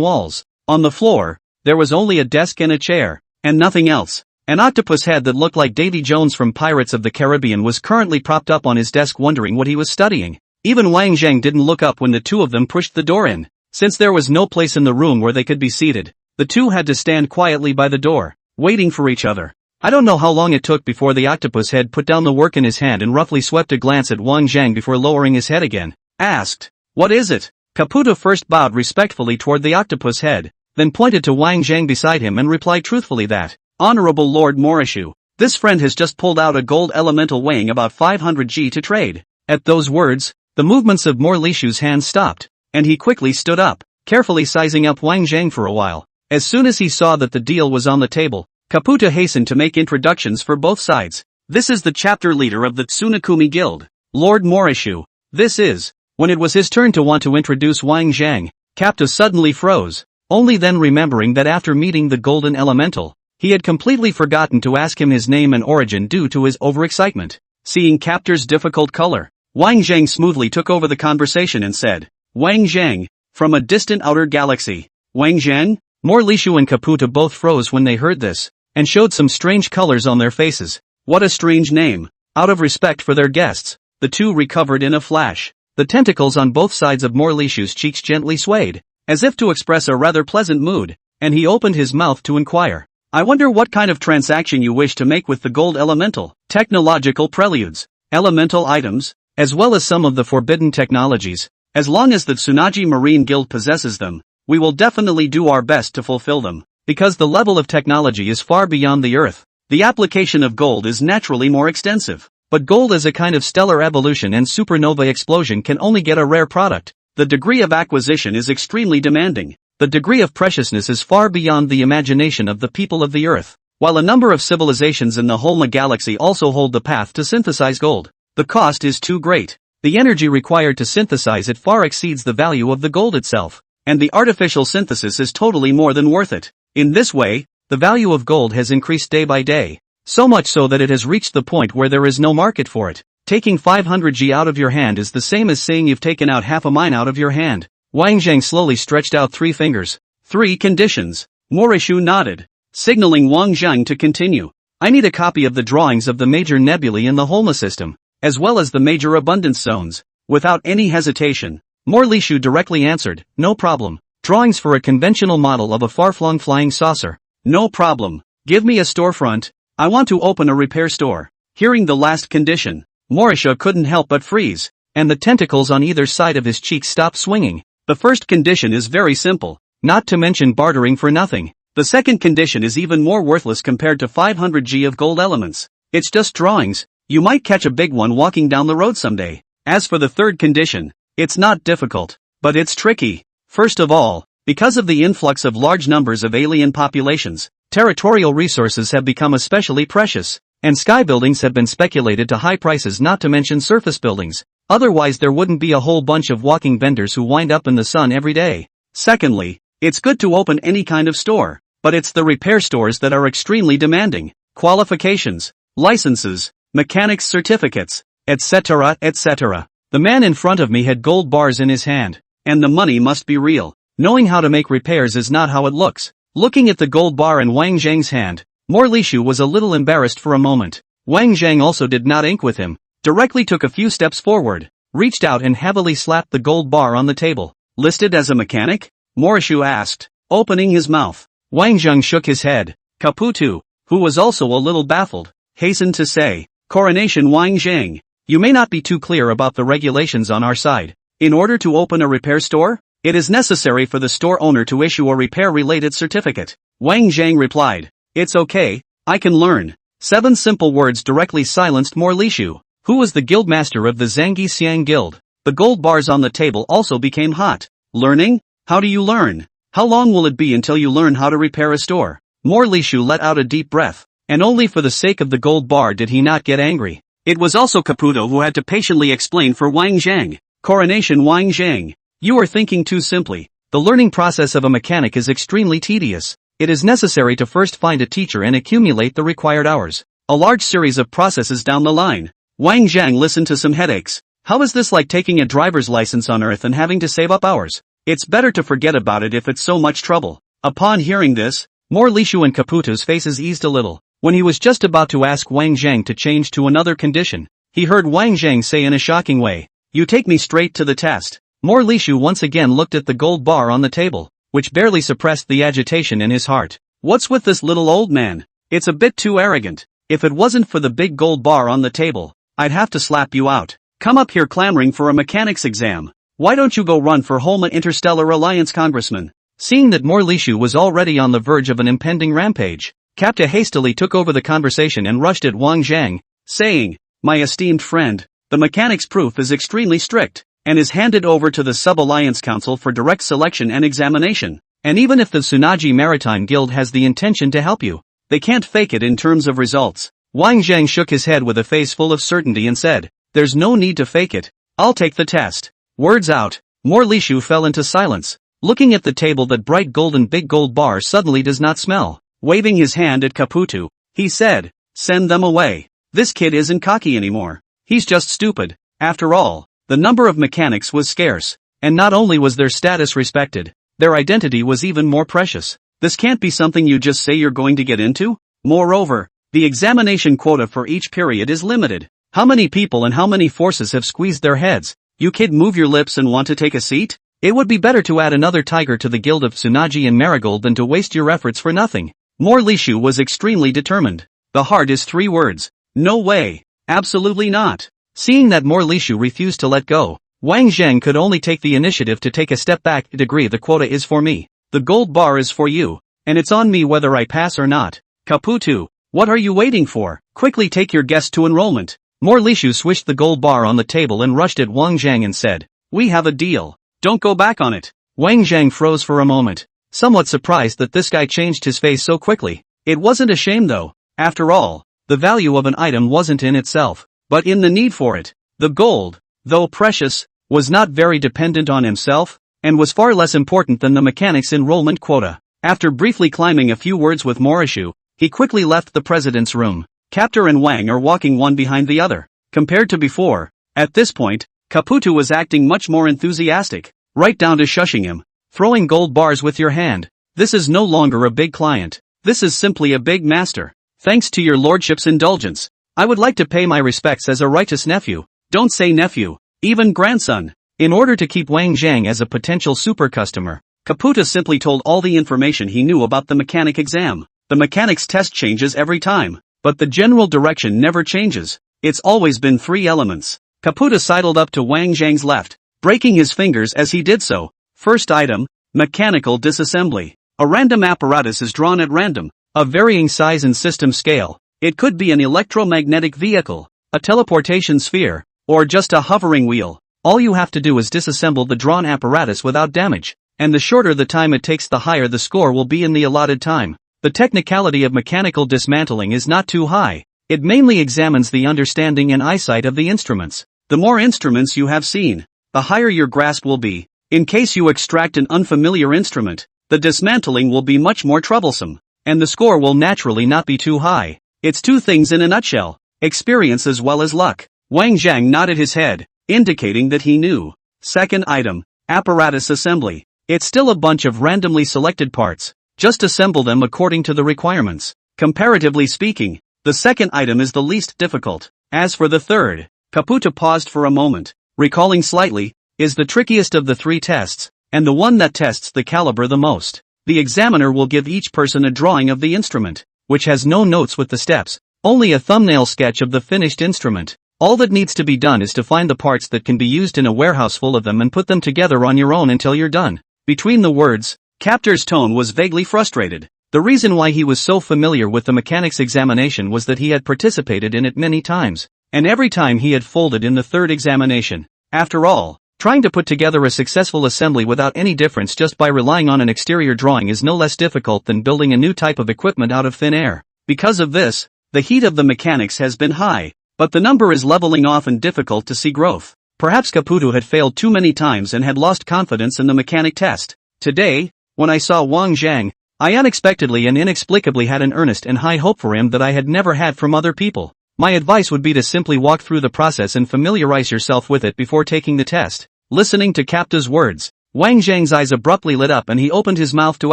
walls. On the floor, there was only a desk and a chair, and nothing else. An octopus head that looked like Davy Jones from Pirates of the Caribbean was currently propped up on his desk wondering what he was studying. Even Wang Zhang didn't look up when the two of them pushed the door in. Since there was no place in the room where they could be seated, the two had to stand quietly by the door, waiting for each other. I don't know how long it took before the octopus head put down the work in his hand and roughly swept a glance at Wang Zhang before lowering his head again. Asked, "What is it?" Caputo first bowed respectfully toward the octopus head, then pointed to Wang Zhang beside him and replied truthfully that, "Honorable Lord Morishu, this friend has just pulled out a gold elemental weighing about 500 G to trade." At those words, the movements of Morishu's hands stopped, and he quickly stood up, carefully sizing up Wang Zhang for a while. As soon as he saw that the deal was on the table, Caputo hastened to make introductions for both sides. "This is the chapter leader of the Tsunakumi Guild, Lord Morishu. This is..." When it was his turn to want to introduce Wang Zhang, Capta suddenly froze, only then remembering that after meeting the golden elemental, he had completely forgotten to ask him his name and origin due to his overexcitement. Seeing Captor's difficult color, Wang Zhang smoothly took over the conversation and said, "Wang Zhang, from a distant outer galaxy." "Wang Zhang?" Morishu and Caputo both froze when they heard this, and showed some strange colors on their faces. What a strange name. Out of respect for their guests, the two recovered in a flash. The tentacles on both sides of Morishu's cheeks gently swayed, as if to express a rather pleasant mood, and he opened his mouth to inquire, "I wonder what kind of transaction you wish to make with the gold elemental." "Technological preludes, elemental items, as well as some of the forbidden technologies. As long as the Tsunaji Marine Guild possesses them, we will definitely do our best to fulfill them. Because the level of technology is far beyond the Earth, the application of gold is naturally more extensive. But gold as a kind of stellar evolution and supernova explosion can only get a rare product. The degree of acquisition is extremely demanding. The degree of preciousness is far beyond the imagination of the people of the Earth. While a number of civilizations in the whole galaxy also hold the path to synthesize gold, the cost is too great. The energy required to synthesize it far exceeds the value of the gold itself, and the artificial synthesis is totally more than worth it. In this way, the value of gold has increased day by day. So much so that it has reached the point where there is no market for it. Taking 500 G out of your hand is the same as saying you've taken out half a mine out of your hand. Wang Zhang slowly stretched out 3 fingers. 3 conditions. Morishu nodded, signaling Wang Zhang to continue. "I need a copy of the drawings of the major nebulae in the Holma system, as well as the major abundance zones." Without any hesitation, Morishu directly answered, "No problem. Drawings for a conventional model of a far-flung flying saucer. No problem. Give me a storefront. I want to open a repair store." Hearing the last condition, Morishu couldn't help but freeze, and the tentacles on either side of his cheeks stopped swinging. The first condition is very simple, not to mention bartering for nothing. The second condition is even more worthless compared to 500 G of gold elements. It's just drawings. You might catch a big one walking down the road someday. As for the third condition, it's not difficult, but it's tricky. First of all, because of the influx of large numbers of alien populations, territorial resources have become especially precious, and sky buildings have been speculated to high prices, not to mention surface buildings. Otherwise there wouldn't be a whole bunch of walking vendors who wind up in the sun every day. Secondly, it's good to open any kind of store, but it's the repair stores that are extremely demanding. Qualifications, licenses, mechanics certificates, etc., etc. The man in front of me had gold bars in his hand, and the money must be real. Knowing how to make repairs is not how it looks. Looking at the gold bar in Wang Zhang's hand, Lishu was a little embarrassed for a moment. Wang Zhang also did not ink with him, directly took a few steps forward, reached out and heavily slapped the gold bar on the table. Listed as a mechanic? Lishu asked, opening his mouth. Wang Zhang shook his head. Caputo, who was also a little baffled, hastened to say, Coronation Wang Zhang, you may not be too clear about the regulations on our side. In order to open a repair store, it is necessary for the store owner to issue a repair-related certificate. Wang Zhang replied, it's okay, I can learn. 7 simple words directly silenced Lishu, who was the guildmaster of the Zhangyi Xiang Guild. The gold bars on the table also became hot. Learning? How do you learn? How long will it be until you learn how to repair a store? Lishu let out a deep breath, and only for the sake of the gold bar did he not get angry. It was also Caputo who had to patiently explain for Wang Zhang. Coronation Wang Zhang, you are thinking too simply. The learning process of a mechanic is extremely tedious. It is necessary to first find a teacher and accumulate the required hours. A large series of processes down the line. Wang Zhang listened to some headaches. How is this like taking a driver's license on Earth and having to save up hours? It's better to forget about it if it's so much trouble. Upon hearing this, Lishu and Caputo's faces eased a little. When he was just about to ask Wang Zhang to change to another condition, he heard Wang Zhang say in a shocking way, you take me straight to the test. Lishu once again looked at the gold bar on the table, which barely suppressed the agitation in his heart. What's with this little old man? It's a bit too arrogant. If it wasn't for the big gold bar on the table, I'd have to slap you out. Come up here clamoring for a mechanics exam. Why don't you go run for Holma Interstellar Alliance congressman? Seeing that Lishu was already on the verge of an impending rampage, Capta hastily took over the conversation and rushed at Wang Zhang, saying, my esteemed friend, the mechanics proof is extremely strict, and is handed over to the Sub-Alliance Council for direct selection and examination, and even if the Tsunaji Maritime Guild has the intention to help you, they can't fake it in terms of results. Wang Zhang shook his head with a face full of certainty and said, there's no need to fake it, I'll take the test. Words out, Lishu fell into silence, looking at the table. That bright golden big gold bar suddenly does not smell. Waving his hand at Caputo, he said, send them away. This kid isn't cocky anymore. He's just stupid. After all, the number of mechanics was scarce, and not only was their status respected, their identity was even more precious. This can't be something you just say you're going to get into. Moreover, the examination quota for each period is limited. How many people and how many forces have squeezed their heads? You kid, move your lips and want to take a seat? It would be better to add another tiger to the guild of Tsunaji and Marigold than to waste your efforts for nothing. Lishu was extremely determined. The heart is 3 words. No way. Absolutely not. Seeing that Lishu refused to let go, Wang Zhang could only take the initiative to take a step back. Degree, the quota is for me. The gold bar is for you, and it's on me whether I pass or not. Caputo, what are you waiting for? Quickly take your guest to enrollment. Lishu swished the gold bar on the table and rushed at Wang Zhang and said, we have a deal. Don't go back on it. Wang Zhang froze for a moment, somewhat surprised that this guy changed his face so quickly. It wasn't a shame though. After all, the value of an item wasn't in itself, but in the need for it. The gold, though precious, was not very dependent on himself, and was far less important than the mechanics enrollment quota. After briefly climbing a few words with Lishu, he quickly left the president's room. Captor and Wang are walking one behind the other. Compared to before, at this point, Caputo was acting much more enthusiastic, right down to shushing him. Throwing gold bars with your hand. This is no longer a big client. This is simply a big master. Thanks to your lordship's indulgence, I would like to pay my respects as a righteous nephew. Don't say nephew, even grandson. In order to keep Wang Zhang as a potential super customer, Caputo simply told all the information he knew about the mechanic exam. The mechanics test changes every time, but the general direction never changes. It's always been 3 elements. Caputo sidled up to Wang Zhang's left, breaking his fingers as he did so. First item, mechanical disassembly. A random apparatus is drawn at random, of varying size and system scale. It could be an electromagnetic vehicle, a teleportation sphere, or just a hovering wheel. All you have to do is disassemble the drawn apparatus without damage, and the shorter the time it takes, the higher the score will be in the allotted time. The technicality of mechanical dismantling is not too high. It mainly examines the understanding and eyesight of the instruments. The more instruments you have seen, the higher your grasp will be. In case you extract an unfamiliar instrument, the dismantling will be much more troublesome, and the score will naturally not be too high. It's two things in a nutshell, experience as well as luck. Wang Zhang nodded his head, indicating that he knew. Second item, apparatus assembly. It's still a bunch of randomly selected parts, just assemble them according to the requirements. Comparatively speaking, the second item is the least difficult. As for the third, Caputo paused for a moment, recalling slightly, is the trickiest of the three tests, and the one that tests the caliber the most. The examiner will give each person a drawing of the instrument, which has no notes with the steps, only a thumbnail sketch of the finished instrument. All that needs to be done is to find the parts that can be used in a warehouse full of them and put them together on your own until you're done. Between the words, Captor's tone was vaguely frustrated. The reason why he was so familiar with the mechanics examination was that he had participated in it many times, and every time he had folded in the third examination. After all, trying to put together a successful assembly without any difference just by relying on an exterior drawing is no less difficult than building a new type of equipment out of thin air. Because of this, the heat of the mechanics has been high, but the number is leveling off and difficult to see growth. Perhaps Caputo had failed too many times and had lost confidence in the mechanic test. Today, when I saw Wang Zhang, I unexpectedly and inexplicably had an earnest and high hope for him that I had never had from other people. My advice would be to simply walk through the process and familiarize yourself with it before taking the test. Listening to Capta's words, Wang Zhang's eyes abruptly lit up and he opened his mouth to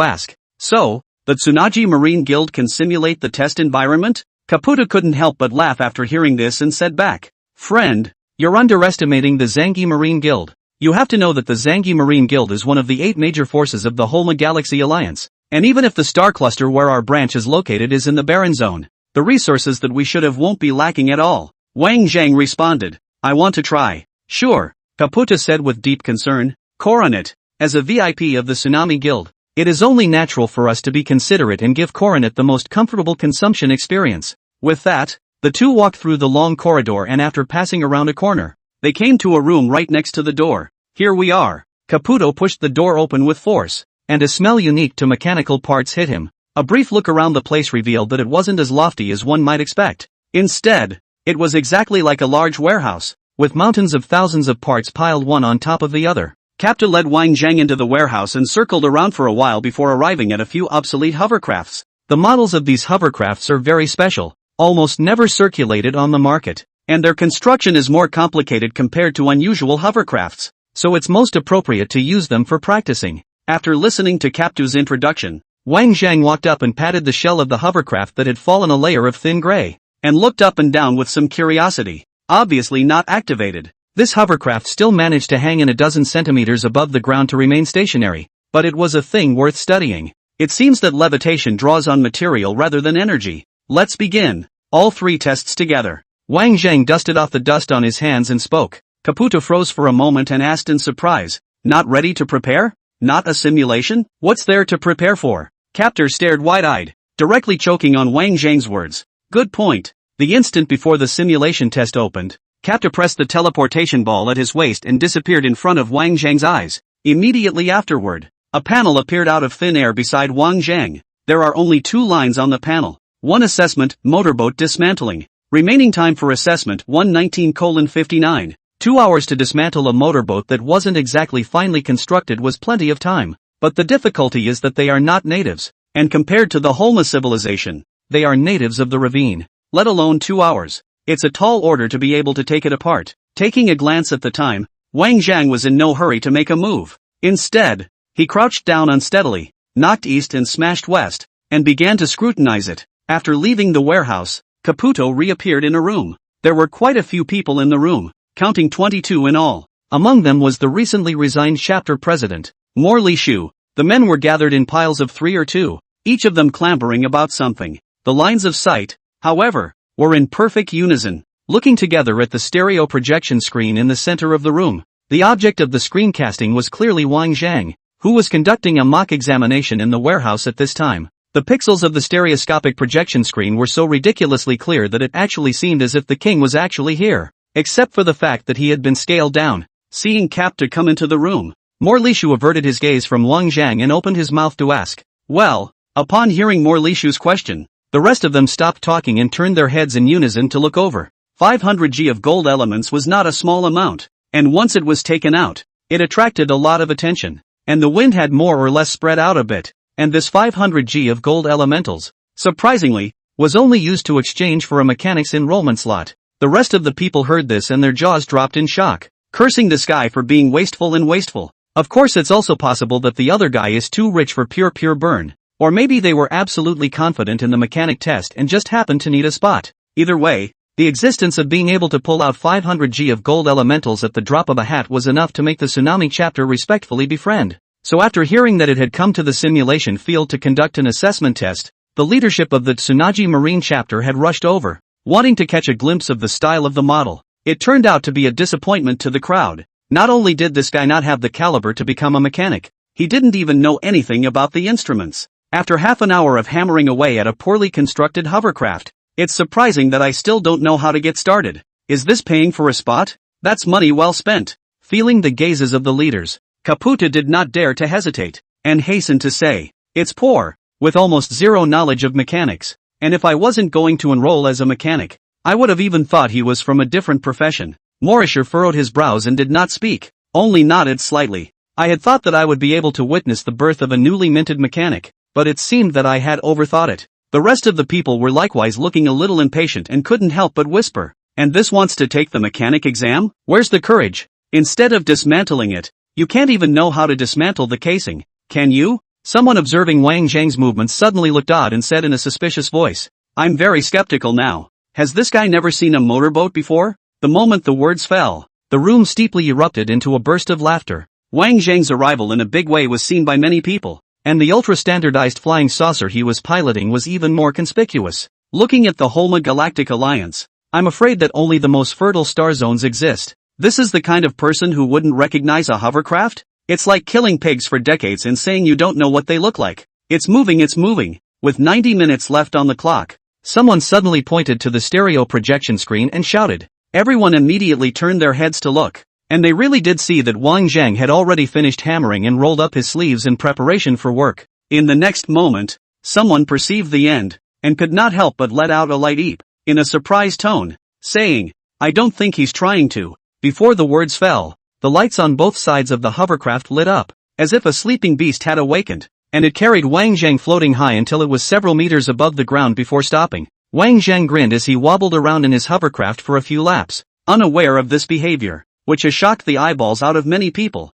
ask, "So, the Tsunaji Marine Guild can simulate the test environment?" Caputo couldn't help but laugh after hearing this and said back, "Friend, you're underestimating the Zangi Marine Guild. You have to know that the Zangi Marine Guild is one of the 8 major forces of the Holma Galaxy Alliance, and even if the star cluster where our branch is located is in the Barren Zone, the resources that we should have won't be lacking at all." Wang Zhang responded, "I want to try." "Sure," Caputo said with deep concern. "Coronet, as a VIP of the Tsunami Guild, it is only natural for us to be considerate and give Coronet the most comfortable consumption experience." With that, the two walked through the long corridor and after passing around a corner, they came to a room right next to the door. "Here we are." Caputo pushed the door open with force, and a smell unique to mechanical parts hit him. A brief look around the place revealed that it wasn't as lofty as one might expect. Instead, it was exactly like a large warehouse, with mountains of thousands of parts piled one on top of the other. Capta led Wang Zhang into the warehouse and circled around for a while before arriving at a few obsolete hovercrafts. The models of these hovercrafts are very special, almost never circulated on the market, and their construction is more complicated compared to unusual hovercrafts, so it's most appropriate to use them for practicing. After listening to Captu's introduction, Wang Zhang walked up and patted the shell of the hovercraft that had fallen a layer of thin gray, and looked up and down with some curiosity. Obviously not activated, this hovercraft still managed to hang in a dozen centimeters above the ground to remain stationary, but it was a thing worth studying. It seems that levitation draws on material rather than energy. Let's begin. All 3 tests together. Wang Zhang dusted off the dust on his hands and spoke. Caputo froze for a moment and asked in surprise, "Not ready to prepare? Not a simulation? What's there to prepare for?" Captor stared wide-eyed, directly choking on Wang Zhang's words. "Good point." The instant before the simulation test opened, Captor pressed the teleportation ball at his waist and disappeared in front of Wang Zhang's eyes. Immediately afterward, a panel appeared out of thin air beside Wang Zhang. There are only 2 lines on the panel. 1 assessment, motorboat dismantling. Remaining time for assessment 119:59. 2 hours to dismantle a motorboat that wasn't exactly finely constructed was plenty of time, but the difficulty is that they are not natives, and compared to the Holma civilization, they are natives of the ravine. Let alone 2 hours. It's a tall order to be able to take it apart. Taking a glance at the time, Wang Zhang was in no hurry to make a move. Instead, he crouched down unsteadily, knocked east and smashed west, and began to scrutinize it. After leaving the warehouse, Caputo reappeared in a room. There were quite a few people in the room, counting 22 in all. Among them was the recently resigned chapter president, Morley Shu. The men were gathered in piles of 3 or 2, each of them clambering about something. The lines of sight, however, were in perfect unison, looking together at the stereo projection screen in the center of the room. The object of the screencasting was clearly Wang Zhang, who was conducting a mock examination in the warehouse at this time. The pixels of the stereoscopic projection screen were so ridiculously clear that it actually seemed as if the king was actually here, except for the fact that he had been scaled down. Seeing Capta come into the room, Morley Shu averted his gaze from Wang Zhang and opened his mouth to ask, "Well?" Upon hearing Morley Shu's question, the rest of them stopped talking and turned their heads in unison to look over. 500 G of gold elements was not a small amount, and once it was taken out, it attracted a lot of attention. and the wind had more or less spread out a bit, and this 500G of gold elementals, surprisingly, was only used to exchange for a mechanic's enrollment slot. The rest of the people heard this and their jaws dropped in shock, cursing this guy for being wasteful and wasteful. Of course, it's also possible that the other guy is too rich for pure burn, or maybe they were absolutely confident in the mechanic test and just happened to need a spot. Either way, the existence of being able to pull out 500G of gold elementals at the drop of a hat was enough to make the Tsunami chapter respectfully befriend. So after hearing that it had come to the simulation field to conduct an assessment test, the leadership of the Tsunagi Marine chapter had rushed over, wanting to catch a glimpse of the style of the model. It turned out to be a disappointment to the crowd. Not only did this guy not have the caliber to become a mechanic, he didn't even know anything about the instruments. After half an hour of hammering away at a poorly constructed hovercraft, it's surprising that I still don't know how to get started. Is this paying for a spot? That's money well spent. Feeling the gazes of the leaders, Caputa did not dare to hesitate, and hastened to say, "It's poor, with almost zero knowledge of mechanics, and if I wasn't going to enroll as a mechanic, I would have even thought he was from a different profession." Morrisher furrowed his brows and did not speak, only nodded slightly. I had thought that I would be able to witness the birth of a newly minted mechanic, but it seemed that I had overthought it. The rest of the people were likewise looking a little impatient and couldn't help but whisper, "And this wants to take the mechanic exam? Where's the courage? Instead of dismantling it, you can't even know how to dismantle the casing, can you?" Someone observing Wang Zhang's movements suddenly looked odd and said in a suspicious voice, "I'm very skeptical now. Has this guy never seen a motorboat before?" The moment the words fell, the room steeply erupted into a burst of laughter. Wang Zhang's arrival in a big way was seen by many people, and the ultra-standardized flying saucer he was piloting was even more conspicuous. Looking at the Holma Galactic Alliance, I'm afraid that only the most fertile star zones exist. This is the kind of person who wouldn't recognize a hovercraft? It's like killing pigs for decades and saying you don't know what they look like. It's moving. With 90 minutes left on the clock, someone suddenly pointed to the stereo projection screen and shouted. Everyone immediately turned their heads to look, and they really did see that Wang Zhang had already finished hammering and rolled up his sleeves in preparation for work. In the next moment, someone perceived the end, and could not help but let out a light eep, in a surprised tone, saying, "I don't think he's trying to." Before the words fell, the lights on both sides of the hovercraft lit up, as if a sleeping beast had awakened, and it carried Wang Zhang floating high until it was several meters above the ground before stopping. Wang Zhang grinned as he wobbled around in his hovercraft for a few laps, unaware of this behavior, which has shocked the eyeballs out of many people.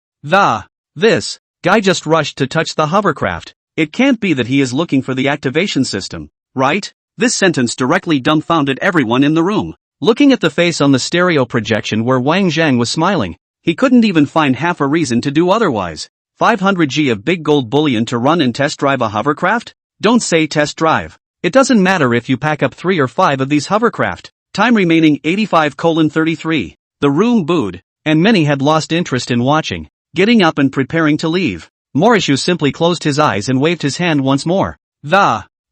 This guy just rushed to touch the hovercraft. It can't be that he is looking for the activation system, right? This sentence directly dumbfounded everyone in the room. Looking at the face on the stereo projection where Wang Zhang was smiling, he couldn't even find half a reason to do otherwise. 500G of big gold bullion to run and test drive a hovercraft? Don't say test drive. It doesn't matter if you pack up 3 or 5 of these hovercraft. Time remaining 85:33. The room booed, and many had lost interest in watching, getting up and preparing to leave. Morishu simply closed his eyes and waved his hand once more.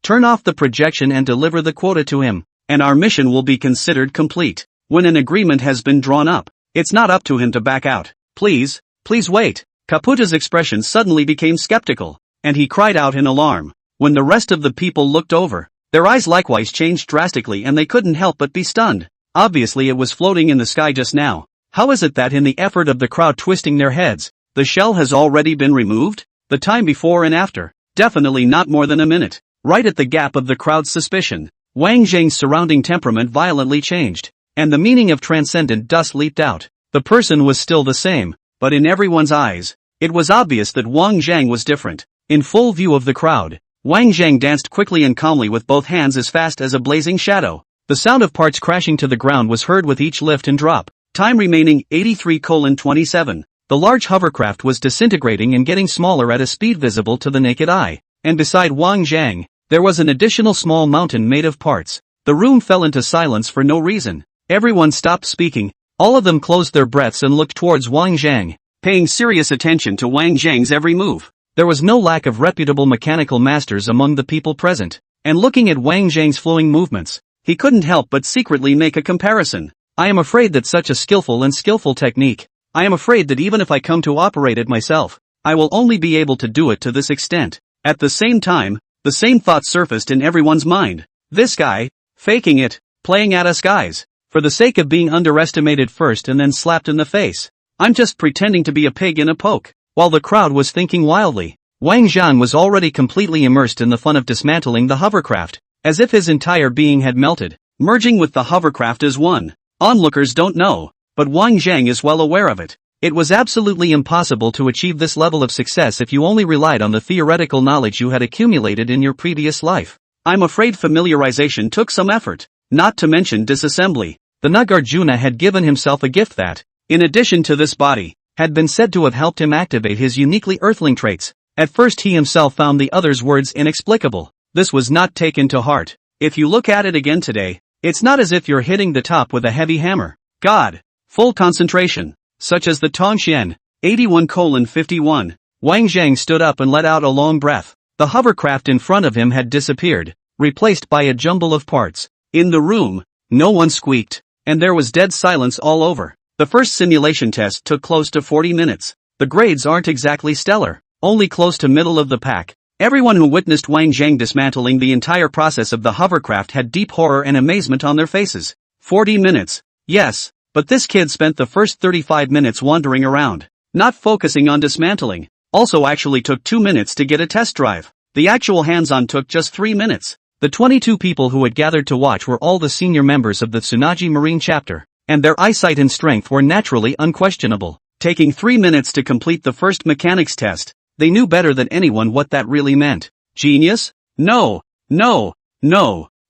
Turn off the projection and deliver the quota to him, and our mission will be considered complete. When an agreement has been drawn up, it's not up to him to back out. Please wait. Caputa's expression suddenly became skeptical, and he cried out in alarm. When the rest of the people looked over, their eyes likewise changed drastically and they couldn't help but be stunned. Obviously it was floating in the sky just now. How is it that in the effort of the crowd twisting their heads, the shell has already been removed? The time before and after, definitely not more than a minute. Right at the gap of the crowd's suspicion, Wang Zhang's surrounding temperament violently changed, and the meaning of transcendent dust leaped out. The person was still the same, but in everyone's eyes, it was obvious that Wang Zhang was different. In full view of the crowd, Wang Zhang danced quickly and calmly with both hands as fast as a blazing shadow. The sound of parts crashing to the ground was heard with each lift and drop. Time remaining 83:27. The large hovercraft was disintegrating and getting smaller at a speed visible to the naked eye, and beside Wang Zhang, there was an additional small mountain made of parts. The room fell into silence for no reason. Everyone stopped speaking. All of them closed their breaths and looked towards Wang Zhang, paying serious attention to Wang Zhang's every move. There was no lack of reputable mechanical masters among the people present, and looking at Wang Zhang's flowing movements, he couldn't help but secretly make a comparison. I am afraid that such a skillful technique, I am afraid that even if I come to operate it myself, I will only be able to do it to this extent. At the same time, the same thought surfaced in everyone's mind. This guy, faking it, playing at us guys, for the sake of being underestimated first and then slapped in the face. I'm just pretending to be a pig in a poke. While the crowd was thinking wildly, Wang Zhan was already completely immersed in the fun of dismantling the hovercraft, as if his entire being had melted, merging with the hovercraft as one. Onlookers don't know, but Wang Zhang is well aware of it. It was absolutely impossible to achieve this level of success if you only relied on the theoretical knowledge you had accumulated in your previous life. I'm afraid familiarization took some effort, not to mention disassembly. The Nagarjuna had given himself a gift that, in addition to this body, had been said to have helped him activate his uniquely earthling traits. At first he himself found the other's words inexplicable. This was not taken to heart. If you look at it again today, it's not as if you're hitting the top with a heavy hammer. God. Full concentration. Such as the Tongxian. 81:51. Wang Zhang stood up and let out a long breath. The hovercraft in front of him had disappeared, replaced by a jumble of parts. In the room, no one squeaked, and there was dead silence all over. The first simulation test took close to 40 minutes. The grades aren't exactly stellar, only close to middle of the pack. Everyone who witnessed Wang Zhang dismantling the entire process of the hovercraft had deep horror and amazement on their faces. 40 minutes. Yes, but this kid spent the first 35 minutes wandering around, not focusing on dismantling. Also actually took 2 minutes to get a test drive. The actual hands-on took just 3 minutes. The 22 people who had gathered to watch were all the senior members of the Tsunade Marine chapter, and their eyesight and strength were naturally unquestionable. Taking 3 minutes to complete the first mechanics test, they knew better than anyone what that really meant. Genius? No.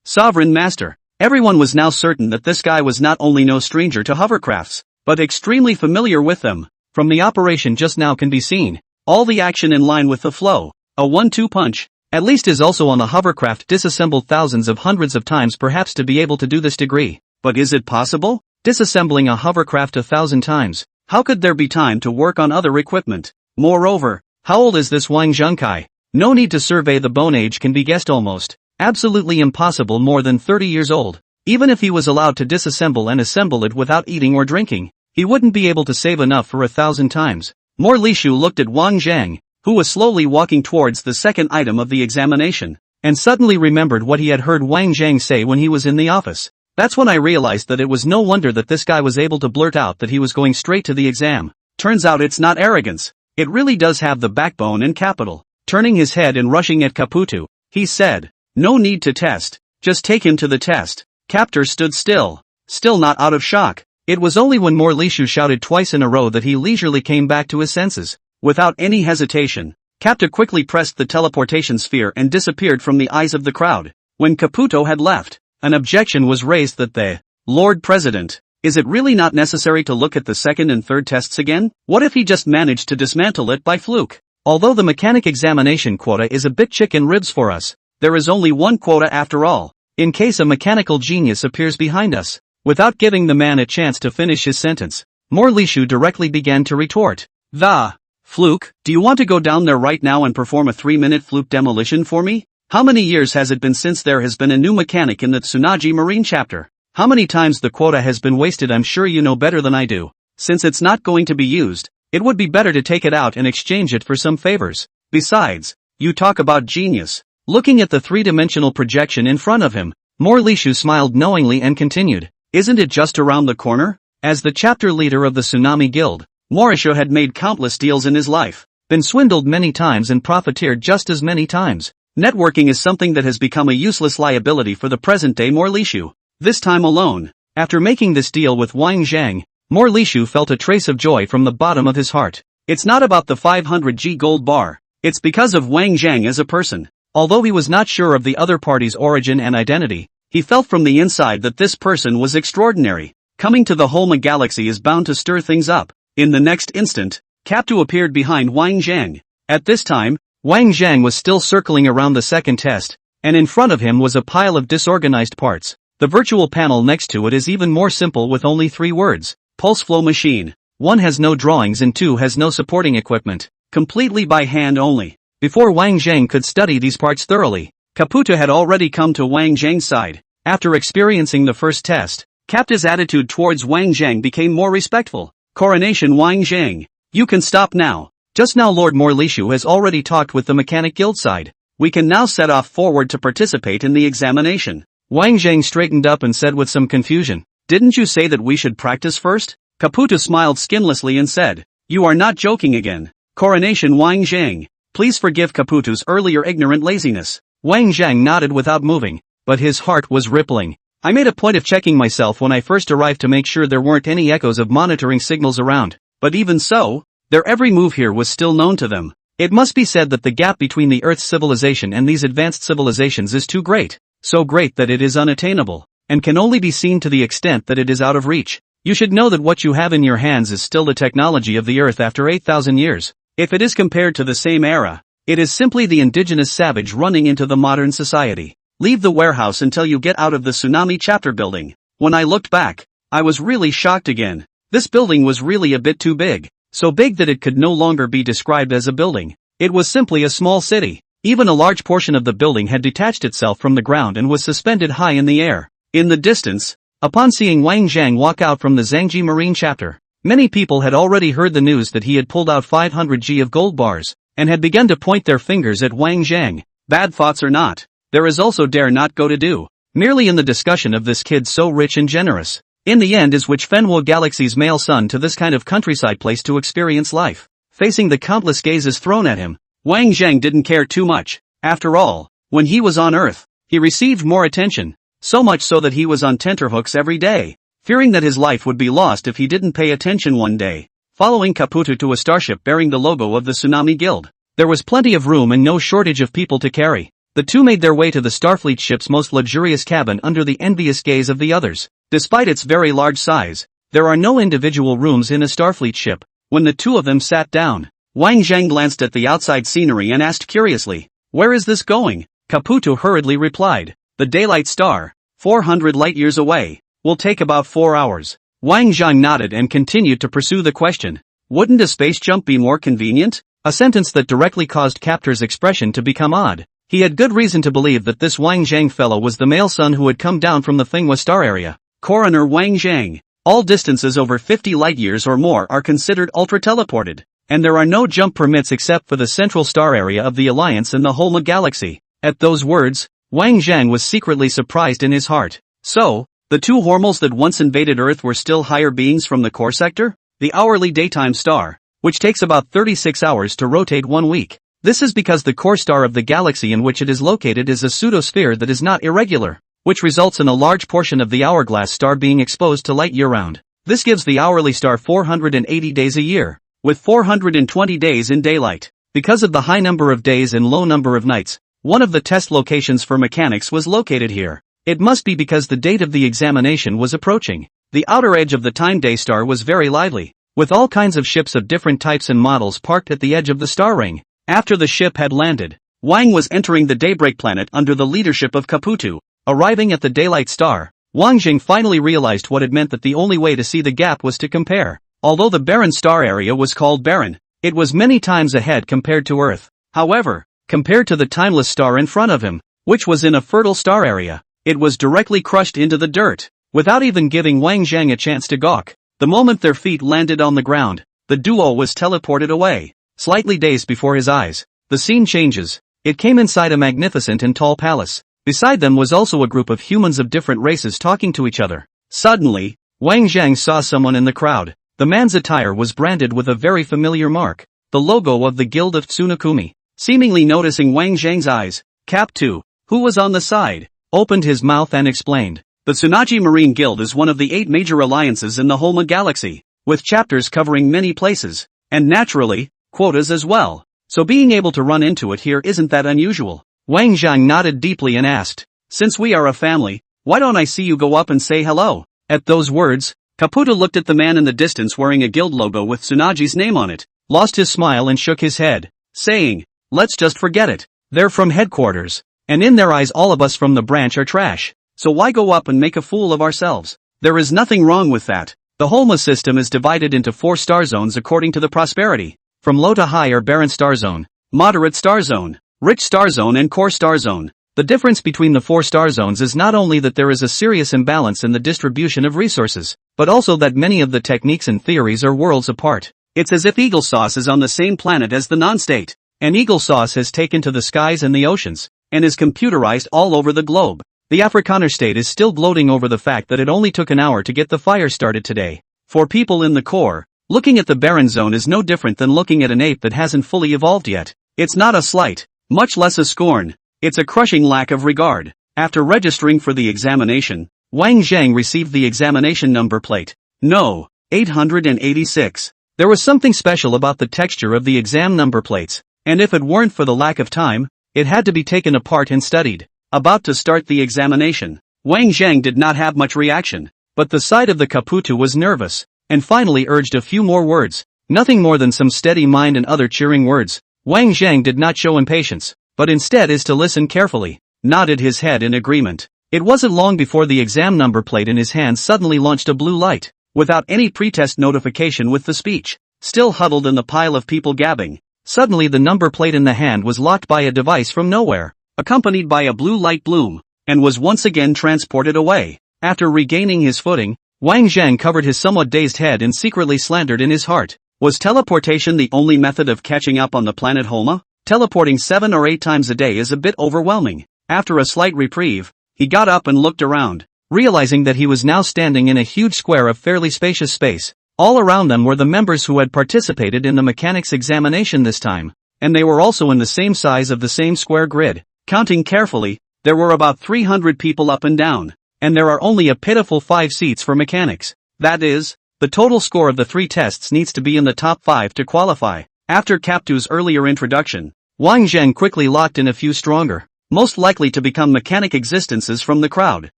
Sovereign master. Everyone was now certain that this guy was not only no stranger to hovercrafts, but extremely familiar with them. From the operation just now can be seen, all the action in line with the flow. A 1-2 punch, at least is also on the hovercraft disassembled thousands of hundreds of times perhaps to be able to do this degree. But is it possible? Disassembling a hovercraft 1,000 times, how could there be time to work on other equipment? Moreover, how old is this Wang Zhangkai? No need to survey the bone age can be guessed almost. Absolutely impossible more than 30 years old. Even if he was allowed to disassemble and assemble it without eating or drinking, he wouldn't be able to save enough for 1,000 times. More Lishu looked at Wang Zhang, who was slowly walking towards the second item of the examination, and suddenly remembered what he had heard Wang Zhang say when he was in the office. That's when I realized that it was no wonder that this guy was able to blurt out that he was going straight to the exam. Turns out it's not arrogance. It really does have the backbone and capital. Turning his head and rushing at Caputo, he said, "No need to test, just take him to the test." Captor stood still not out of shock. It was only when Morlishu shouted twice in a row that he leisurely came back to his senses. Without any hesitation, Captor quickly pressed the teleportation sphere and disappeared from the eyes of the crowd. When Caputo had left, an objection was raised that the Lord President, is it really not necessary to look at the second and third tests again? What if he just managed to dismantle it by fluke? Although the mechanic examination quota is a bit chicken ribs for us, there is only one quota after all, in case a mechanical genius appears behind us. Without giving the man a chance to finish his sentence, Morlishu directly began to retort. The fluke, do you want to go down there right now and perform a 3-minute fluke demolition for me? How many years has it been since there has been a new mechanic in the Tsunade Marine chapter? How many times the quota has been wasted? I'm sure you know better than I do. Since it's not going to be used, it would be better to take it out and exchange it for some favors. Besides, you talk about genius. Looking at the three-dimensional projection in front of him, Morlishu smiled knowingly and continued, isn't it just around the corner? As the chapter leader of the Tsunami Guild, Morisho had made countless deals in his life, been swindled many times and profiteered just as many times. Networking is something that has become a useless liability for the present-day Morlishu. This time alone, after making this deal with Wang Zhang, Morlishu felt a trace of joy from the bottom of his heart. It's not about the 500G gold bar, it's because of Wang Zhang as a person. Although he was not sure of the other party's origin and identity, he felt from the inside that this person was extraordinary. Coming to the Holma galaxy is bound to stir things up. In the next instant, Captu appeared behind Wang Zhang. At this time, Wang Zhang was still circling around the second test, and in front of him was a pile of disorganized parts. The virtual panel next to it is even more simple with only 3 words. Pulse flow machine. 1 has no drawings and 2 has no supporting equipment. Completely by hand only. Before Wang Zhang could study these parts thoroughly, Caputo had already come to Wang Zhang's side. After experiencing the first test, Capta's attitude towards Wang Zhang became more respectful. Coronation Wang Zhang. You can stop now. Just now Lord Morlishu has already talked with the Mechanic Guild side. We can now set off forward to participate in the examination. Wang Zhang straightened up and said with some confusion, didn't you say that we should practice first? Caputo smiled skinlessly and said, you are not joking again. Coronation Wang Zhang. Please forgive Caputo's earlier ignorant laziness. Wang Zhang nodded without moving, but his heart was rippling. I made a point of checking myself when I first arrived to make sure there weren't any echoes of monitoring signals around, but even so, their every move here was still known to them. It must be said that the gap between the Earth's civilization and these advanced civilizations is too great, so great that it is unattainable, and can only be seen to the extent that it is out of reach. You should know that what you have in your hands is still the technology of the Earth after 8,000 years. If it is compared to the same era, it is simply the indigenous savage running into the modern society. Leave the warehouse until you get out of the tsunami chapter building. When I looked back, I was really shocked again. This building was really a bit too big. So big that it could no longer be described as a building. It was simply a small city. Even a large portion of the building had detached itself from the ground and was suspended high in the air. In the distance, upon seeing Wang Zhang walk out from the Zhangji Marine chapter, many people had already heard the news that he had pulled out 500 G of gold bars, and had begun to point their fingers at Wang Zhang. Bad thoughts or not, there is also dare not go to do. Merely in the discussion of this kid so rich and generous. In the end is which Manhwa Galaxy's male son to this kind of countryside place to experience life. Facing the countless gazes thrown at him, Wang Zhang didn't care too much. After all, when he was on Earth, he received more attention. So much so that he was on tenterhooks every day, fearing that his life would be lost if he didn't pay attention one day. Following Caputo to a starship bearing the logo of the Tsunami Guild, there was plenty of room and no shortage of people to carry. The two made their way to the Starfleet ship's most luxurious cabin under the envious gaze of the others. Despite its very large size, there are no individual rooms in a Starfleet ship. When the two of them sat down, Wang Zhang glanced at the outside scenery and asked curiously, "Where is this going?" Caputo hurriedly replied, "The Daylight Star, 400 light-years away, will take about 4 hours." Wang Zhang nodded and continued to pursue the question. "Wouldn't a space jump be more convenient?" A sentence that directly caused Captor's expression to become odd. He had good reason to believe that this Wang Zhang fellow was the male son who had come down from the Thinghua star area. Coroner Wang Zhang. All distances over 50 light-years or more are considered ultra-teleported, and there are no jump permits except for the central star area of the Alliance and the whole galaxy. At those words, Wang Zhang was secretly surprised in his heart. So, the two Hormels that once invaded Earth were still higher beings from the core sector? The hourly daytime star, which takes about 36 hours to rotate 1 week. This is because the core star of the galaxy in which it is located is a pseudosphere that is not irregular, which results in a large portion of the hourglass star being exposed to light year-round. This gives the hourly star 480 days a year, with 420 days in daylight. Because of the high number of days and low number of nights, one of the test locations for mechanics was located here. It must be because the date of the examination was approaching. The outer edge of the time-day star was very lively, with all kinds of ships of different types and models parked at the edge of the star ring. After the ship had landed, Wang was entering the Daybreak planet under the leadership of Caputo. Arriving at the Daylight Star, Wang Jing finally realized what it meant that the only way to see the gap was to compare. Although the barren star area was called barren, it was many times ahead compared to Earth. However, compared to the timeless star in front of him, which was in a fertile star area, it was directly crushed into the dirt, without even giving Wang Zhang a chance to gawk. The moment their feet landed on the ground, the duo was teleported away. Slightly dazed before his eyes, the scene changes. It came inside a magnificent and tall palace. Beside them was also a group of humans of different races talking to each other. Suddenly, Wang Zhang saw someone in the crowd. The man's attire was branded with a very familiar mark, the logo of the Guild of Tsunakumi. Seemingly noticing Wang Zhang's eyes, Cap 2, who was on the side, opened his mouth and explained. The Tsunaji Marine Guild is one of the 8 major alliances in the whole galaxy, with chapters covering many places, and naturally, quotas as well. So being able to run into it here isn't that unusual. Wang Zhang nodded deeply and asked, "Since we are a family, why don't I see you go up and say hello?" At those words, Caputo looked at the man in the distance wearing a guild logo with Tsunaji's name on it, lost his smile and shook his head, saying, "Let's just forget it. They're from headquarters, and in their eyes all of us from the branch are trash. So why go up and make a fool of ourselves? There is nothing wrong with that." The Holma system is divided into 4 star zones according to the prosperity. From low to high are barren star zone, moderate star zone, rich star zone and core star zone. The difference between the 4 star zones is not only that there is a serious imbalance in the distribution of resources, but also that many of the techniques and theories are worlds apart. It's as if Eagle Sauce is on the same planet as the non-state, and Eagle Sauce has taken to the skies and the oceans, and is computerized all over the globe. The Afrikaner state is still gloating over the fact that it only took an hour to get the fire started today. For people in the core, Looking at the barren zone is no different than looking at an ape that hasn't fully evolved yet. It's not a slight, much less a scorn. It's a crushing lack of regard. After registering for the examination, Wang Zhang received the examination number plate. No, 886. There was something special about the texture of the exam number plates, and if it weren't for the lack of time, it had to be taken apart and studied. About to start the examination, Wang Zhang did not have much reaction, but the side of the Caputo was nervous, and finally urged a few more words, nothing more than some steady mind and other cheering words. Wang Zhang did not show impatience, but instead is to listen carefully, nodded his head in agreement. It wasn't long before the exam number plate in his hand suddenly launched a blue light, without any pretest notification with the speech, still huddled in the pile of people gabbing. Suddenly the number plate in the hand was locked by a device from nowhere, accompanied by a blue light bloom, and was once again transported away. After regaining his footing, Wang Zhang covered his somewhat dazed head and secretly slandered in his heart. Was teleportation the only method of catching up on the planet Holma? Teleporting 7 or 8 times a day is a bit overwhelming. After a slight reprieve, he got up and looked around, realizing that he was now standing in a huge square of fairly spacious space. All around them were the members who had participated in the mechanics examination this time, and they were also in the same size of the same square grid. Counting carefully, there were about 300 people up and down, and there are only a pitiful 5 seats for mechanics. That is, the total score of the 3 tests needs to be in the top 5 to qualify. After Caputo's earlier introduction, Wang Zhang quickly locked in a few stronger, most likely to become mechanic existences from the crowd.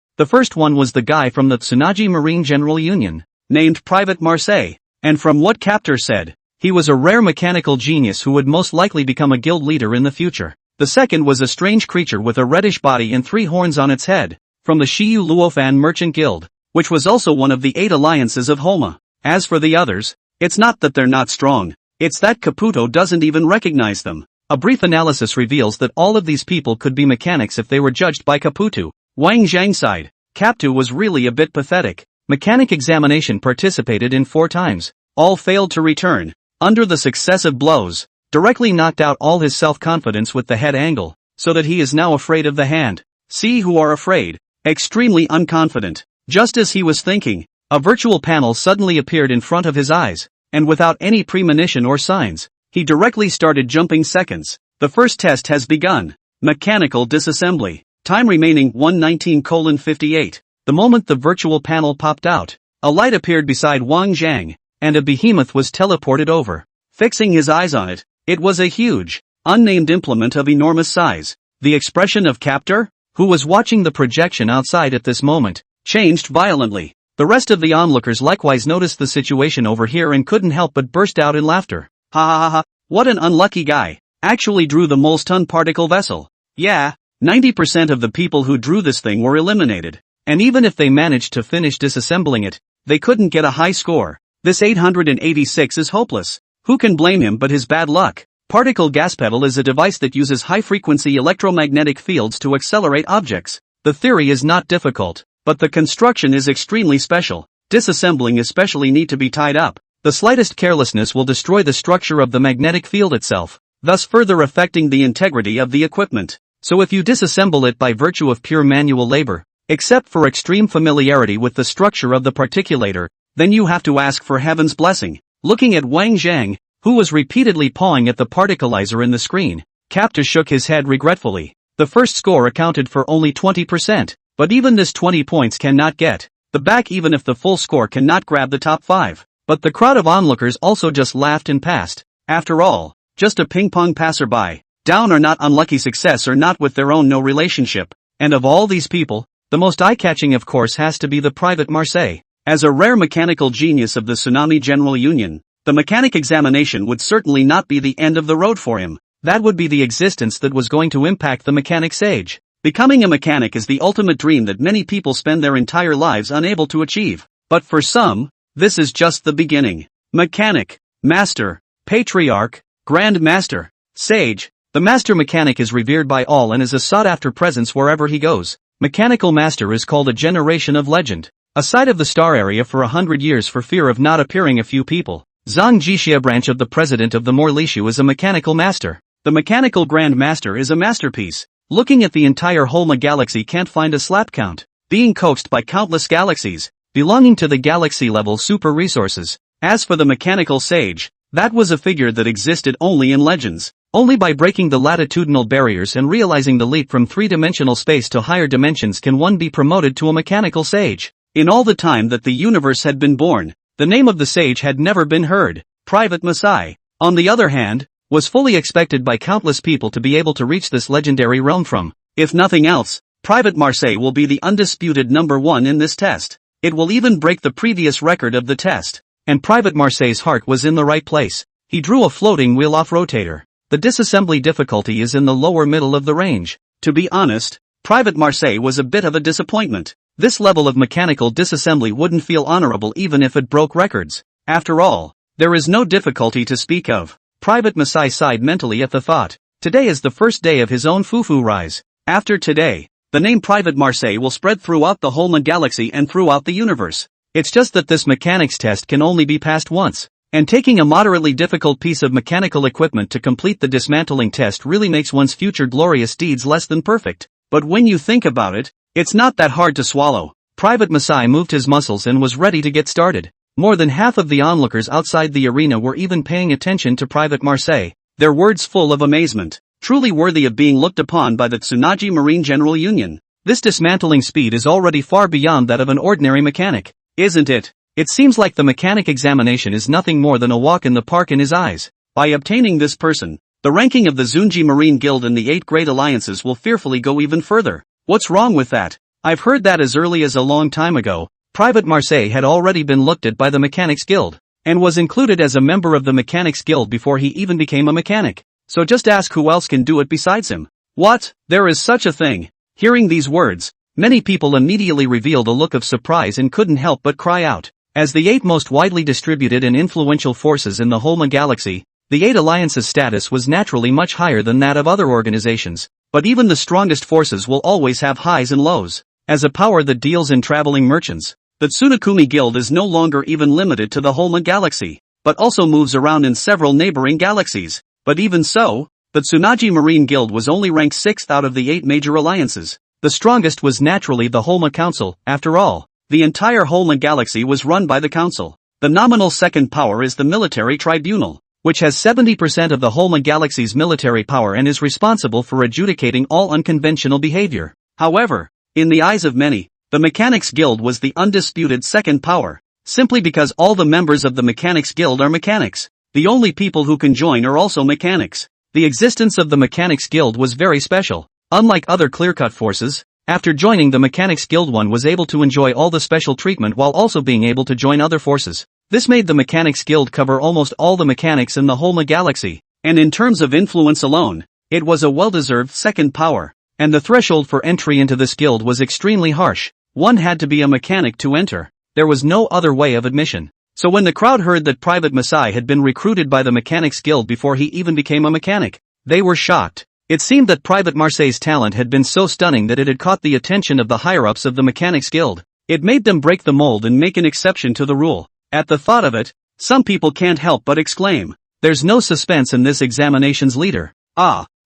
The first one was the guy from the Tsunaji Marine General Union, named Private Marseille, and from what Captor said, he was a rare mechanical genius who would most likely become a guild leader in the future. The second was a strange creature with a reddish body and 3 horns on its head, from the Shiyu Luofan Merchant Guild, which was also one of the 8 alliances of Holma. As for the others, it's not that they're not strong, it's that Caputo doesn't even recognize them. A brief analysis reveals that all of these people could be mechanics if they were judged by Caputo. Wang Zhang sighed. Caputo was really a bit pathetic. Mechanic examination participated in 4 times. All failed to return. Under the successive blows, directly knocked out all his self-confidence with the head angle, so that he is now afraid of the hand. See who are afraid. Extremely unconfident. Just as he was thinking, a virtual panel suddenly appeared in front of his eyes, and without any premonition or signs, he directly started jumping seconds. The first test has begun. Mechanical disassembly. Time remaining 1:19:58. The moment the virtual panel popped out, a light appeared beside Wang Zhang, and a behemoth was teleported over. Fixing his eyes on it, it was a huge, unnamed implement of enormous size. The expression of Captor, who was watching the projection outside at this moment, changed violently. The rest of the onlookers likewise noticed the situation over here and couldn't help but burst out in laughter. Ha ha ha ha, what an unlucky guy. Actually drew the Molstun particle vessel. Yeah, 90% of the people who drew this thing were eliminated. And even if they managed to finish disassembling it, they couldn't get a high score. This 886 is hopeless. Who can blame him but his bad luck? Particle gas pedal is a device that uses high-frequency electromagnetic fields to accelerate objects. The theory is not difficult, but the construction is extremely special. Disassembling especially need to be tied up. The slightest carelessness will destroy the structure of the magnetic field itself, thus further affecting the integrity of the equipment. So if you disassemble it by virtue of pure manual labor, except for extreme familiarity with the structure of the particulator, then you have to ask for heaven's blessing. Looking at Wang Zhang, who was repeatedly pawing at the particleizer in the screen, Captor shook his head regretfully. The first score accounted for only 20%, but even this 20 points cannot get the back even if the full score cannot grab the top 5. But the crowd of onlookers also just laughed and passed. After all, just a ping-pong passerby, down or not unlucky success or not with their own no relationship. And of all these people, the most eye-catching of course has to be the Private Marseille. As a rare mechanical genius of the Tsunami General Union, the mechanic examination would certainly not be the end of the road for him. That would be the existence that was going to impact the mechanic's age. Becoming a mechanic is the ultimate dream that many people spend their entire lives unable to achieve. But for some, this is just the beginning. Mechanic, Master, Patriarch, Grand Master, Sage. The Master Mechanic is revered by all and is a sought-after presence wherever he goes. Mechanical Master is called a generation of legend. A site of the star area for 100 years for fear of not appearing a few people. Zhang Jixia branch of the President of the Morlishu is a Mechanical Master. The Mechanical Grand Master is a masterpiece. Looking at the entire Holma galaxy can't find a slap count. Being coaxed by countless galaxies, belonging to the galaxy-level super resources. As for the mechanical sage, that was a figure that existed only in legends. Only by breaking the latitudinal barriers and realizing the leap from three-dimensional space to higher dimensions can one be promoted to a mechanical sage. In all the time that the universe had been born, the name of the sage had never been heard. Private Masai, on the other hand, was fully expected by countless people to be able to reach this legendary realm from. If nothing else, Private Marseille will be the undisputed number one in this test. It will even break the previous record of the test. And Private Marseille's heart was in the right place. He drew a floating wheel-off rotator. The disassembly difficulty is in the lower middle of the range. To be honest, Private Marseille was a bit of a disappointment. This level of mechanical disassembly wouldn't feel honorable even if it broke records. After all, there is no difficulty to speak of. Private Masai sighed mentally at the thought. Today is the first day of his own Fufu rise. After today, the name Private Marseille will spread throughout the whole galaxy and throughout the universe. It's just that this mechanics test can only be passed once. And taking a moderately difficult piece of mechanical equipment to complete the dismantling test really makes one's future glorious deeds less than perfect. But when you think about it, it's not that hard to swallow. Private Masai moved his muscles and was ready to get started. More than half of the onlookers outside the arena were even paying attention to Private Marseille, their words full of amazement, truly worthy of being looked upon by the Tsunagi Marine General Union. This dismantling speed is already far beyond that of an ordinary mechanic, isn't it? It seems like the mechanic examination is nothing more than a walk in the park in his eyes. By obtaining this person, the ranking of the Zunji Marine Guild and the 8 Great Alliances will fearfully go even further. What's wrong with that? I've heard that as early as a long time ago. Private Marseille had already been looked at by the Mechanics Guild, and was included as a member of the Mechanics Guild before he even became a mechanic. So just ask who else can do it besides him. What? There is such a thing? Hearing these words, many people immediately revealed a look of surprise and couldn't help but cry out. As the 8 most widely distributed and influential forces in the whole galaxy, the 8 Alliances' status was naturally much higher than that of other organizations. But even the strongest forces will always have highs and lows. As a power that deals in traveling merchants, the Tsunakumi Guild is no longer even limited to the whole galaxy, but also moves around in several neighboring galaxies. But even so, the Tsunagi Marine Guild was only ranked 6th out of the 8 major alliances. The strongest was naturally the Holma Council. After all, the entire Holma galaxy was run by the Council. The nominal second power is the Military Tribunal, which has 70% of the Holma galaxy's military power and is responsible for adjudicating all unconventional behavior. However, in the eyes of many, the Mechanics Guild was the undisputed second power, simply because all the members of the Mechanics Guild are mechanics. The only people who can join are also mechanics. The existence of the Mechanics Guild was very special. Unlike other clear-cut forces, after joining the Mechanics Guild one was able to enjoy all the special treatment while also being able to join other forces. This made the Mechanics Guild cover almost all the mechanics in the whole galaxy, and in terms of influence alone, it was a well-deserved second power. And the threshold for entry into this guild was extremely harsh. One had to be a mechanic to enter. There was no other way of admission. So when the crowd heard that Private Masai had been recruited by the Mechanics Guild before he even became a mechanic, they were shocked. It seemed that Private Marseille's talent had been so stunning that it had caught the attention of the higher-ups of the Mechanics Guild. It made them break the mold and make an exception to the rule. At the thought of it, some people can't help but exclaim, "There's no suspense in this examination's leader."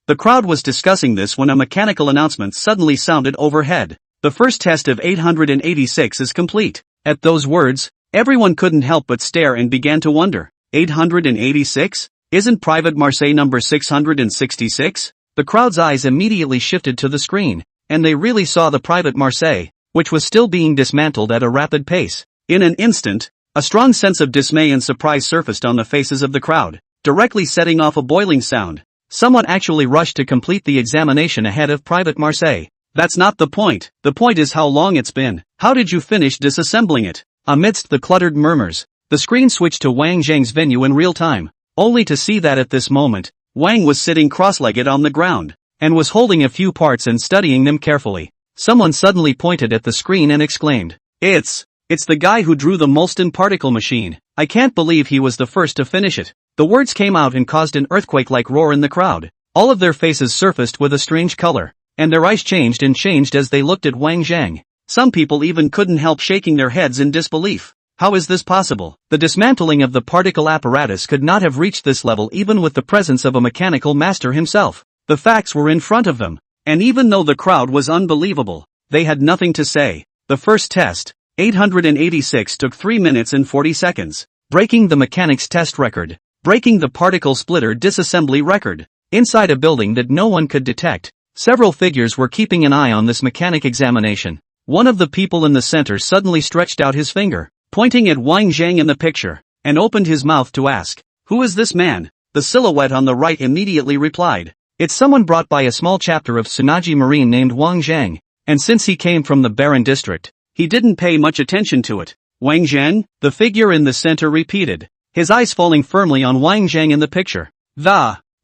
The crowd was discussing this when a mechanical announcement suddenly sounded overhead. The first test of 886 is complete. At those words, everyone couldn't help but stare and began to wonder. 886? Isn't Private Marseille number 666? The crowd's eyes immediately shifted to the screen, and they really saw the Private Marseille, which was still being dismantled at a rapid pace. In an instant, a strong sense of dismay and surprise surfaced on the faces of the crowd, directly setting off a boiling sound. Someone actually rushed to complete the examination ahead of Private Marseille. That's not the point. The point is how long it's been. How did you finish disassembling it? Amidst the cluttered murmurs, the screen switched to Wang Zhang's venue in real time, only to see that at this moment, Wang was sitting cross-legged on the ground, and was holding a few parts and studying them carefully. Someone suddenly pointed at the screen and exclaimed, It's the guy who drew the Molston particle machine. I can't believe he was the first to finish it." The words came out and caused an earthquake-like roar in the crowd. All of their faces surfaced with a strange color, and their eyes changed as they looked at Wang Zhang. Some people even couldn't help shaking their heads in disbelief. How is this possible? The dismantling of the particle apparatus could not have reached this level even with the presence of a mechanical master himself. The facts were in front of them, and even though the crowd was unbelievable, they had nothing to say. The first test, 886, took 3 minutes and 40 seconds. breaking the mechanics test record, breaking the particle splitter disassembly record. Inside a building that no one could detect, several figures were keeping an eye on this mechanic examination. One of the people in the center suddenly stretched out his finger, pointing at Wang Zhang in the picture, and opened his mouth to ask, "Who is this man?" The silhouette on the right immediately replied, "It's someone brought by a small chapter of Tsunaji Marine named Wang Zhang, and since he came from the Baron district, he didn't pay much attention to it." "Wang Zhang?" the figure in the center repeated, his eyes falling firmly on Wang Zhang in the picture.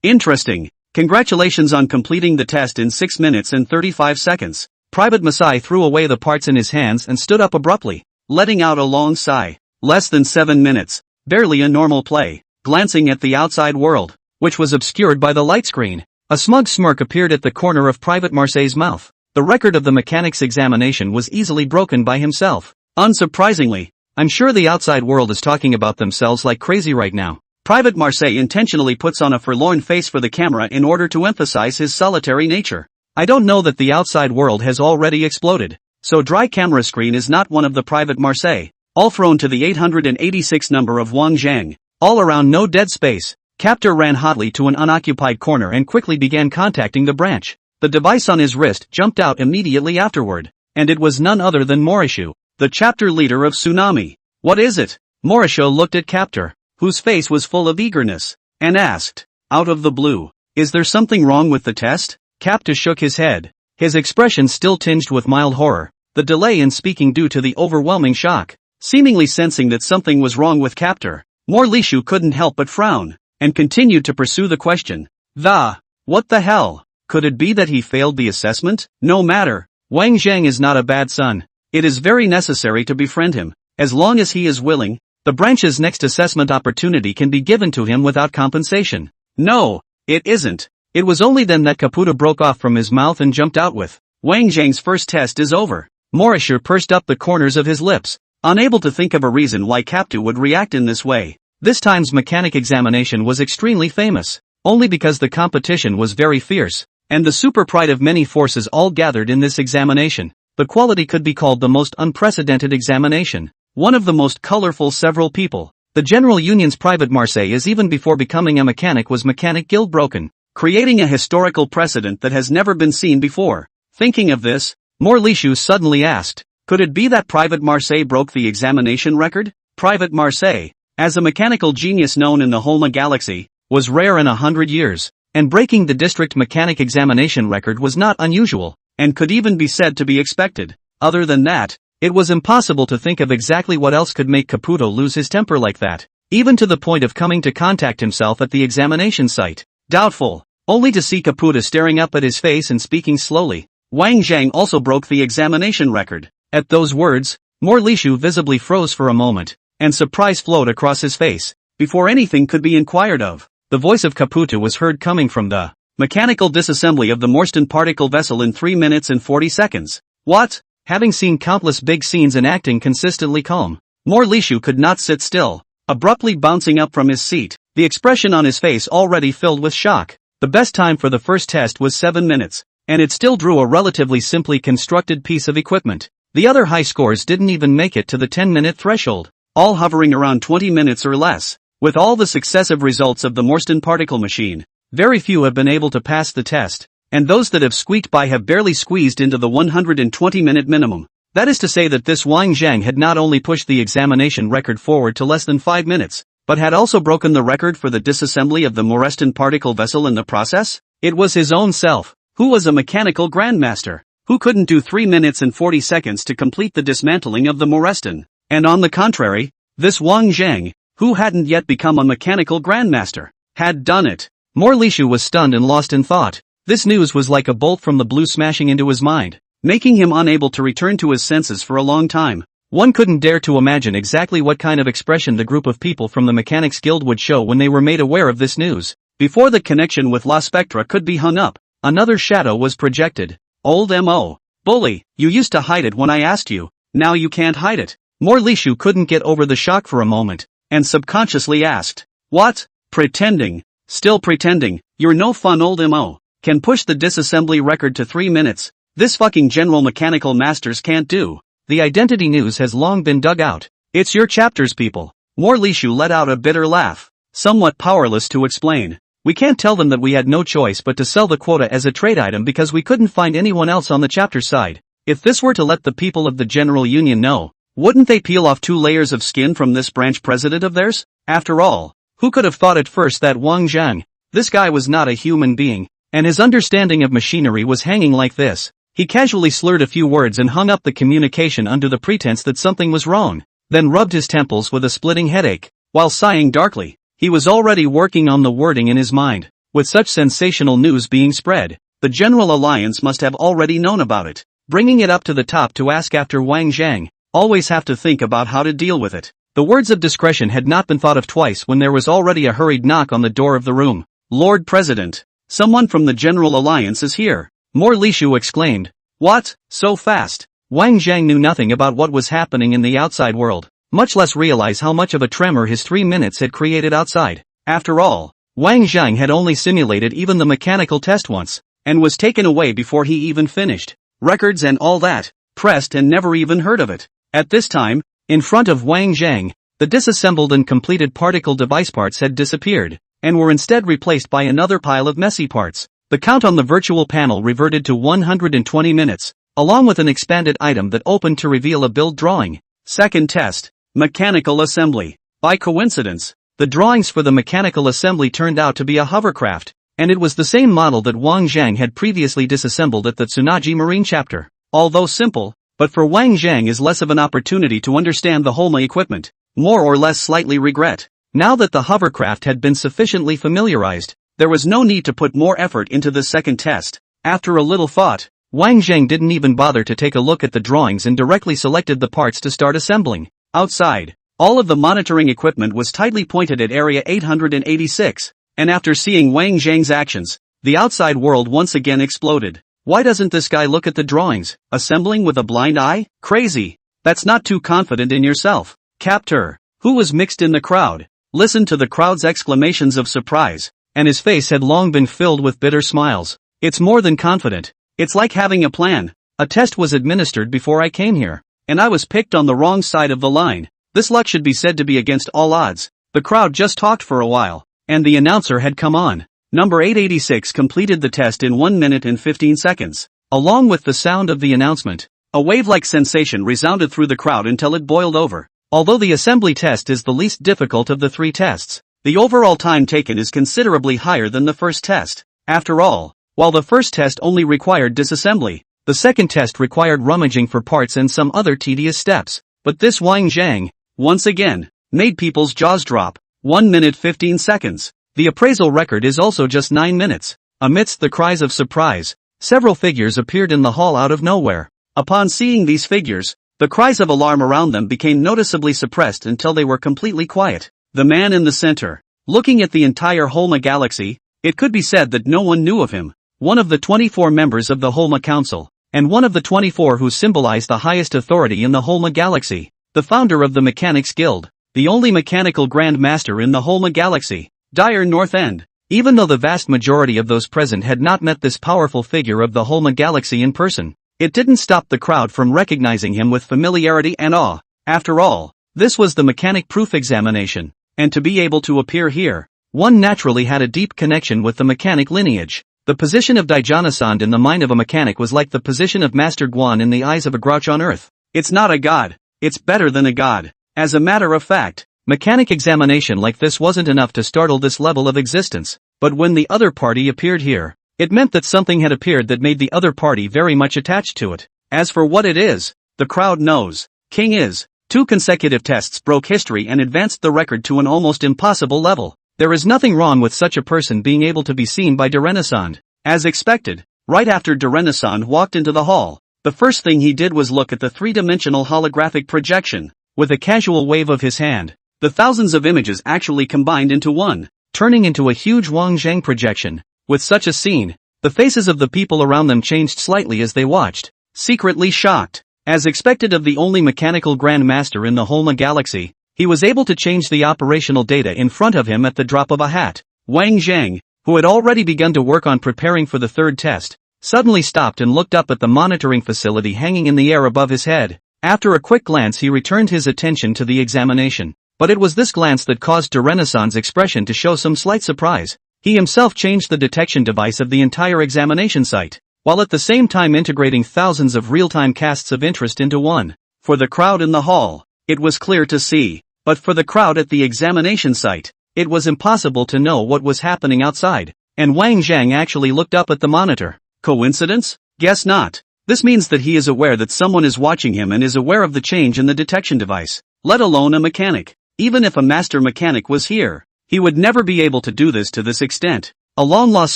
Interesting. Congratulations on completing the test in 6 minutes and 35 seconds. Private Masai threw away the parts in his hands and stood up abruptly, letting out a long sigh. Less than 7 minutes. Barely a normal play. Glancing at the outside world, which was obscured by the light screen, a smug smirk appeared at the corner of Private Marseille's mouth. The record of the mechanics examination was easily broken by himself. Unsurprisingly, I'm sure the outside world is talking about themselves like crazy right now. Private Marseille intentionally puts on a forlorn face for the camera in order to emphasize his solitary nature. I don't know that the outside world has already exploded, so dry camera screen is not one of the Private Marseille. All thrown to the 886 number of Wang Zhang. All around no dead space. Captor ran hotly to an unoccupied corner and quickly began contacting the branch. The device on his wrist jumped out immediately afterward, and it was none other than Morishu, the chapter leader of Tsunami. "What is it?" Morishu looked at Captor, whose face was full of eagerness, and asked, out of the blue, "Is there something wrong with the test?" Captor shook his head, his expression still tinged with mild horror, the delay in speaking due to the overwhelming shock. Seemingly sensing that something was wrong with Captor, Morishu couldn't help but frown, and continued to pursue the question. What the hell? Could it be that he failed the assessment? No matter. Wang Zhang is not a bad son. It is very necessary to befriend him. As long as he is willing, the branch's next assessment opportunity can be given to him without compensation. No, it isn't. It was only then that Caputo broke off from his mouth and jumped out with, "Wang Zhang's first test is over." Morishu pursed up the corners of his lips, unable to think of a reason why Caputo would react in this way. This time's mechanic examination was extremely famous, only because the competition was very fierce, and the super pride of many forces all gathered in this examination. The quality could be called the most unprecedented examination, one of the most colorful several people. The General Union's Private Marseille is even before becoming a mechanic was mechanic guild broken, creating a historical precedent that has never been seen before. Thinking of this, Morishu suddenly asked, could it be that Private Marseille broke the examination record? Private Marseille, as a mechanical genius known in the whole galaxy, was rare in 100 years, and breaking the district mechanic examination record was not unusual, and could even be said to be expected. Other than that, it was impossible to think of exactly what else could make Caputo lose his temper like that, even to the point of coming to contact himself at the examination site. Doubtful, only to see Caputo staring up at his face and speaking slowly. Wang Zhang also broke the examination record. At those words, Morishu visibly froze for a moment, and surprise flowed across his face. Before anything could be inquired of, the voice of Caputo was heard coming from the mechanical disassembly of the Morstan particle vessel in 3 minutes and 40 seconds. What? Having seen countless big scenes and acting consistently calm, Morishu could not sit still, abruptly bouncing up from his seat, the expression on his face already filled with shock. The best time for the first test was 7 minutes, and it still drew a relatively simply constructed piece of equipment. The other high scores didn't even make it to the 10-minute threshold, all hovering around 20 minutes or less. With all the successive results of the Morstan particle machine, very few have been able to pass the test, and those that have squeaked by have barely squeezed into the 120-minute minimum. That is to say that this Wang Zhang had not only pushed the examination record forward to less than 5 minutes, but had also broken the record for the disassembly of the Morstan particle vessel in the process. It was his own self, who was a mechanical grandmaster, who couldn't do 3 minutes and 40 seconds to complete the dismantling of the Morstan. And on the contrary, this Wang Zhang, who hadn't yet become a mechanical grandmaster, had done it. Morishu was stunned and lost in thought. This news was like a bolt from the blue smashing into his mind, making him unable to return to his senses for a long time. One couldn't dare to imagine exactly what kind of expression the group of people from the Mechanics Guild would show when they were made aware of this news. Before the connection with La Spectra could be hung up, another shadow was projected. Old M.O. Bully, you used to hide it when I asked you, now you can't hide it. Morishu couldn't get over the shock for a moment, and subconsciously asked, what? Pretending? Still pretending? You're no fun, old M.O. Can push the disassembly record to 3 minutes. This fucking general mechanical masters can't do. The identity news has long been dug out. It's your chapters, people. Lishu let out a bitter laugh, somewhat powerless to explain. We can't tell them that we had no choice but to sell the quota as a trade item because we couldn't find anyone else on the chapter side. If this were to let the people of the General Union know, wouldn't they peel off 2 layers of skin from this branch president of theirs? After all, who could have thought at first that Wang Zhang, this guy was not a human being, and his understanding of machinery was hanging like this. He casually slurred a few words and hung up the communication under the pretense that something was wrong, then rubbed his temples with a splitting headache, while sighing darkly. He was already working on the wording in his mind. With such sensational news being spread, the General Alliance must have already known about it. Bringing it up to the top to ask after Wang Zhang, always have to think about how to deal with it. The words of discretion had not been thought of twice when there was already a hurried knock on the door of the room. Lord President, someone from the General Alliance is here. Lishu exclaimed. What? So fast? Wang Zhang knew nothing about what was happening in the outside world, much less realize how much of a tremor his 3 minutes had created outside. After all, Wang Zhang had only simulated even the mechanical test once, and was taken away before he even finished. Records and all that, pressed and never even heard of it. At this time, in front of Wang Zhang, the disassembled and completed particle device parts had disappeared, and were instead replaced by another pile of messy parts. The count on the virtual panel reverted to 120 minutes, along with an expanded item that opened to reveal a build drawing. Second test, mechanical assembly. By coincidence, the drawings for the mechanical assembly turned out to be a hovercraft, and it was the same model that Wang Zhang had previously disassembled at the Tsunaji Marine chapter. Although simple, but for Wang Zhang is less of an opportunity to understand the Holma equipment, more or less slightly regret. Now that the hovercraft had been sufficiently familiarized, there was no need to put more effort into the second test. After a little thought, Wang Zhang didn't even bother to take a look at the drawings and directly selected the parts to start assembling. Outside, all of the monitoring equipment was tightly pointed at area 886, and after seeing Wang Zhang's actions, the outside world once again exploded. Why doesn't this guy look at the drawings? Assembling with a blind eye? Crazy. That's not too confident in yourself. Captor, who was mixed in the crowd, listened to the crowd's exclamations of surprise, and his face had long been filled with bitter smiles. It's more than confident. It's like having a plan. A test was administered before I came here, and I was picked on the wrong side of the line. This luck should be said to be against all odds. The crowd just talked for a while, and the announcer had come on. Number 886 completed the test in 1 minute and 15 seconds. Along with the sound of the announcement, a wave-like sensation resounded through the crowd until it boiled over. Although the assembly test is the least difficult of the 3 tests, the overall time taken is considerably higher than the first test. After all, while the first test only required disassembly, the second test required rummaging for parts and some other tedious steps. But this Wang Zhang, once again, made people's jaws drop. 1 minute 15 seconds. The appraisal record is also just 9 minutes. Amidst the cries of surprise, several figures appeared in the hall out of nowhere. Upon seeing these figures, the cries of alarm around them became noticeably suppressed until they were completely quiet. The man in the center, looking at the entire Holma galaxy, it could be said that no one knew of him. One of the 24 members of the Holma Council, and one of the 24 who symbolize the highest authority in the Holma galaxy. The founder of the Mechanics Guild, the only mechanical Grand Master in the Holma galaxy. Dire North End. Even though the vast majority of those present had not met this powerful figure of the Holma galaxy in person, it didn't stop the crowd from recognizing him with familiarity and awe. After all, this was the mechanic proof examination, and to be able to appear here, one naturally had a deep connection with the mechanic lineage. The position of Daijana-san in the mind of a mechanic was like the position of Master Guan in the eyes of a grouch on Earth. It's not a god, it's better than a god. As a matter of fact, mechanic examination like this wasn't enough to startle this level of existence, but when the other party appeared here, it meant that something had appeared that made the other party very much attached to it. As for what it is, the crowd knows. King is. 2 consecutive tests broke history and advanced the record to an almost impossible level. There is nothing wrong with such a person being able to be seen by Darenasan. As expected, right after Darenasan walked into the hall, the first thing he did was look at the 3-dimensional holographic projection. With a casual wave of his hand, the thousands of images actually combined into one, turning into a huge Wang Zhang projection. With such a scene, the faces of the people around them changed slightly as they watched, secretly shocked. As expected of the only mechanical Grand Master in the Holma galaxy, he was able to change the operational data in front of him at the drop of a hat. Wang Zhang, who had already begun to work on preparing for the third test, suddenly stopped and looked up at the monitoring facility hanging in the air above his head. After a quick glance he returned his attention to the examination. But it was this glance that caused Renaissance expression to show some slight surprise. He himself changed the detection device of the entire examination site, while at the same time integrating thousands of real-time casts of interest into one. For the crowd in the hall, it was clear to see, but for the crowd at the examination site, it was impossible to know what was happening outside, and Wang Zhang actually looked up at the monitor. Coincidence? Guess not. This means that he is aware that someone is watching him and is aware of the change in the detection device, let alone a mechanic. Even if a master mechanic was here, he would never be able to do this to this extent. A long-lost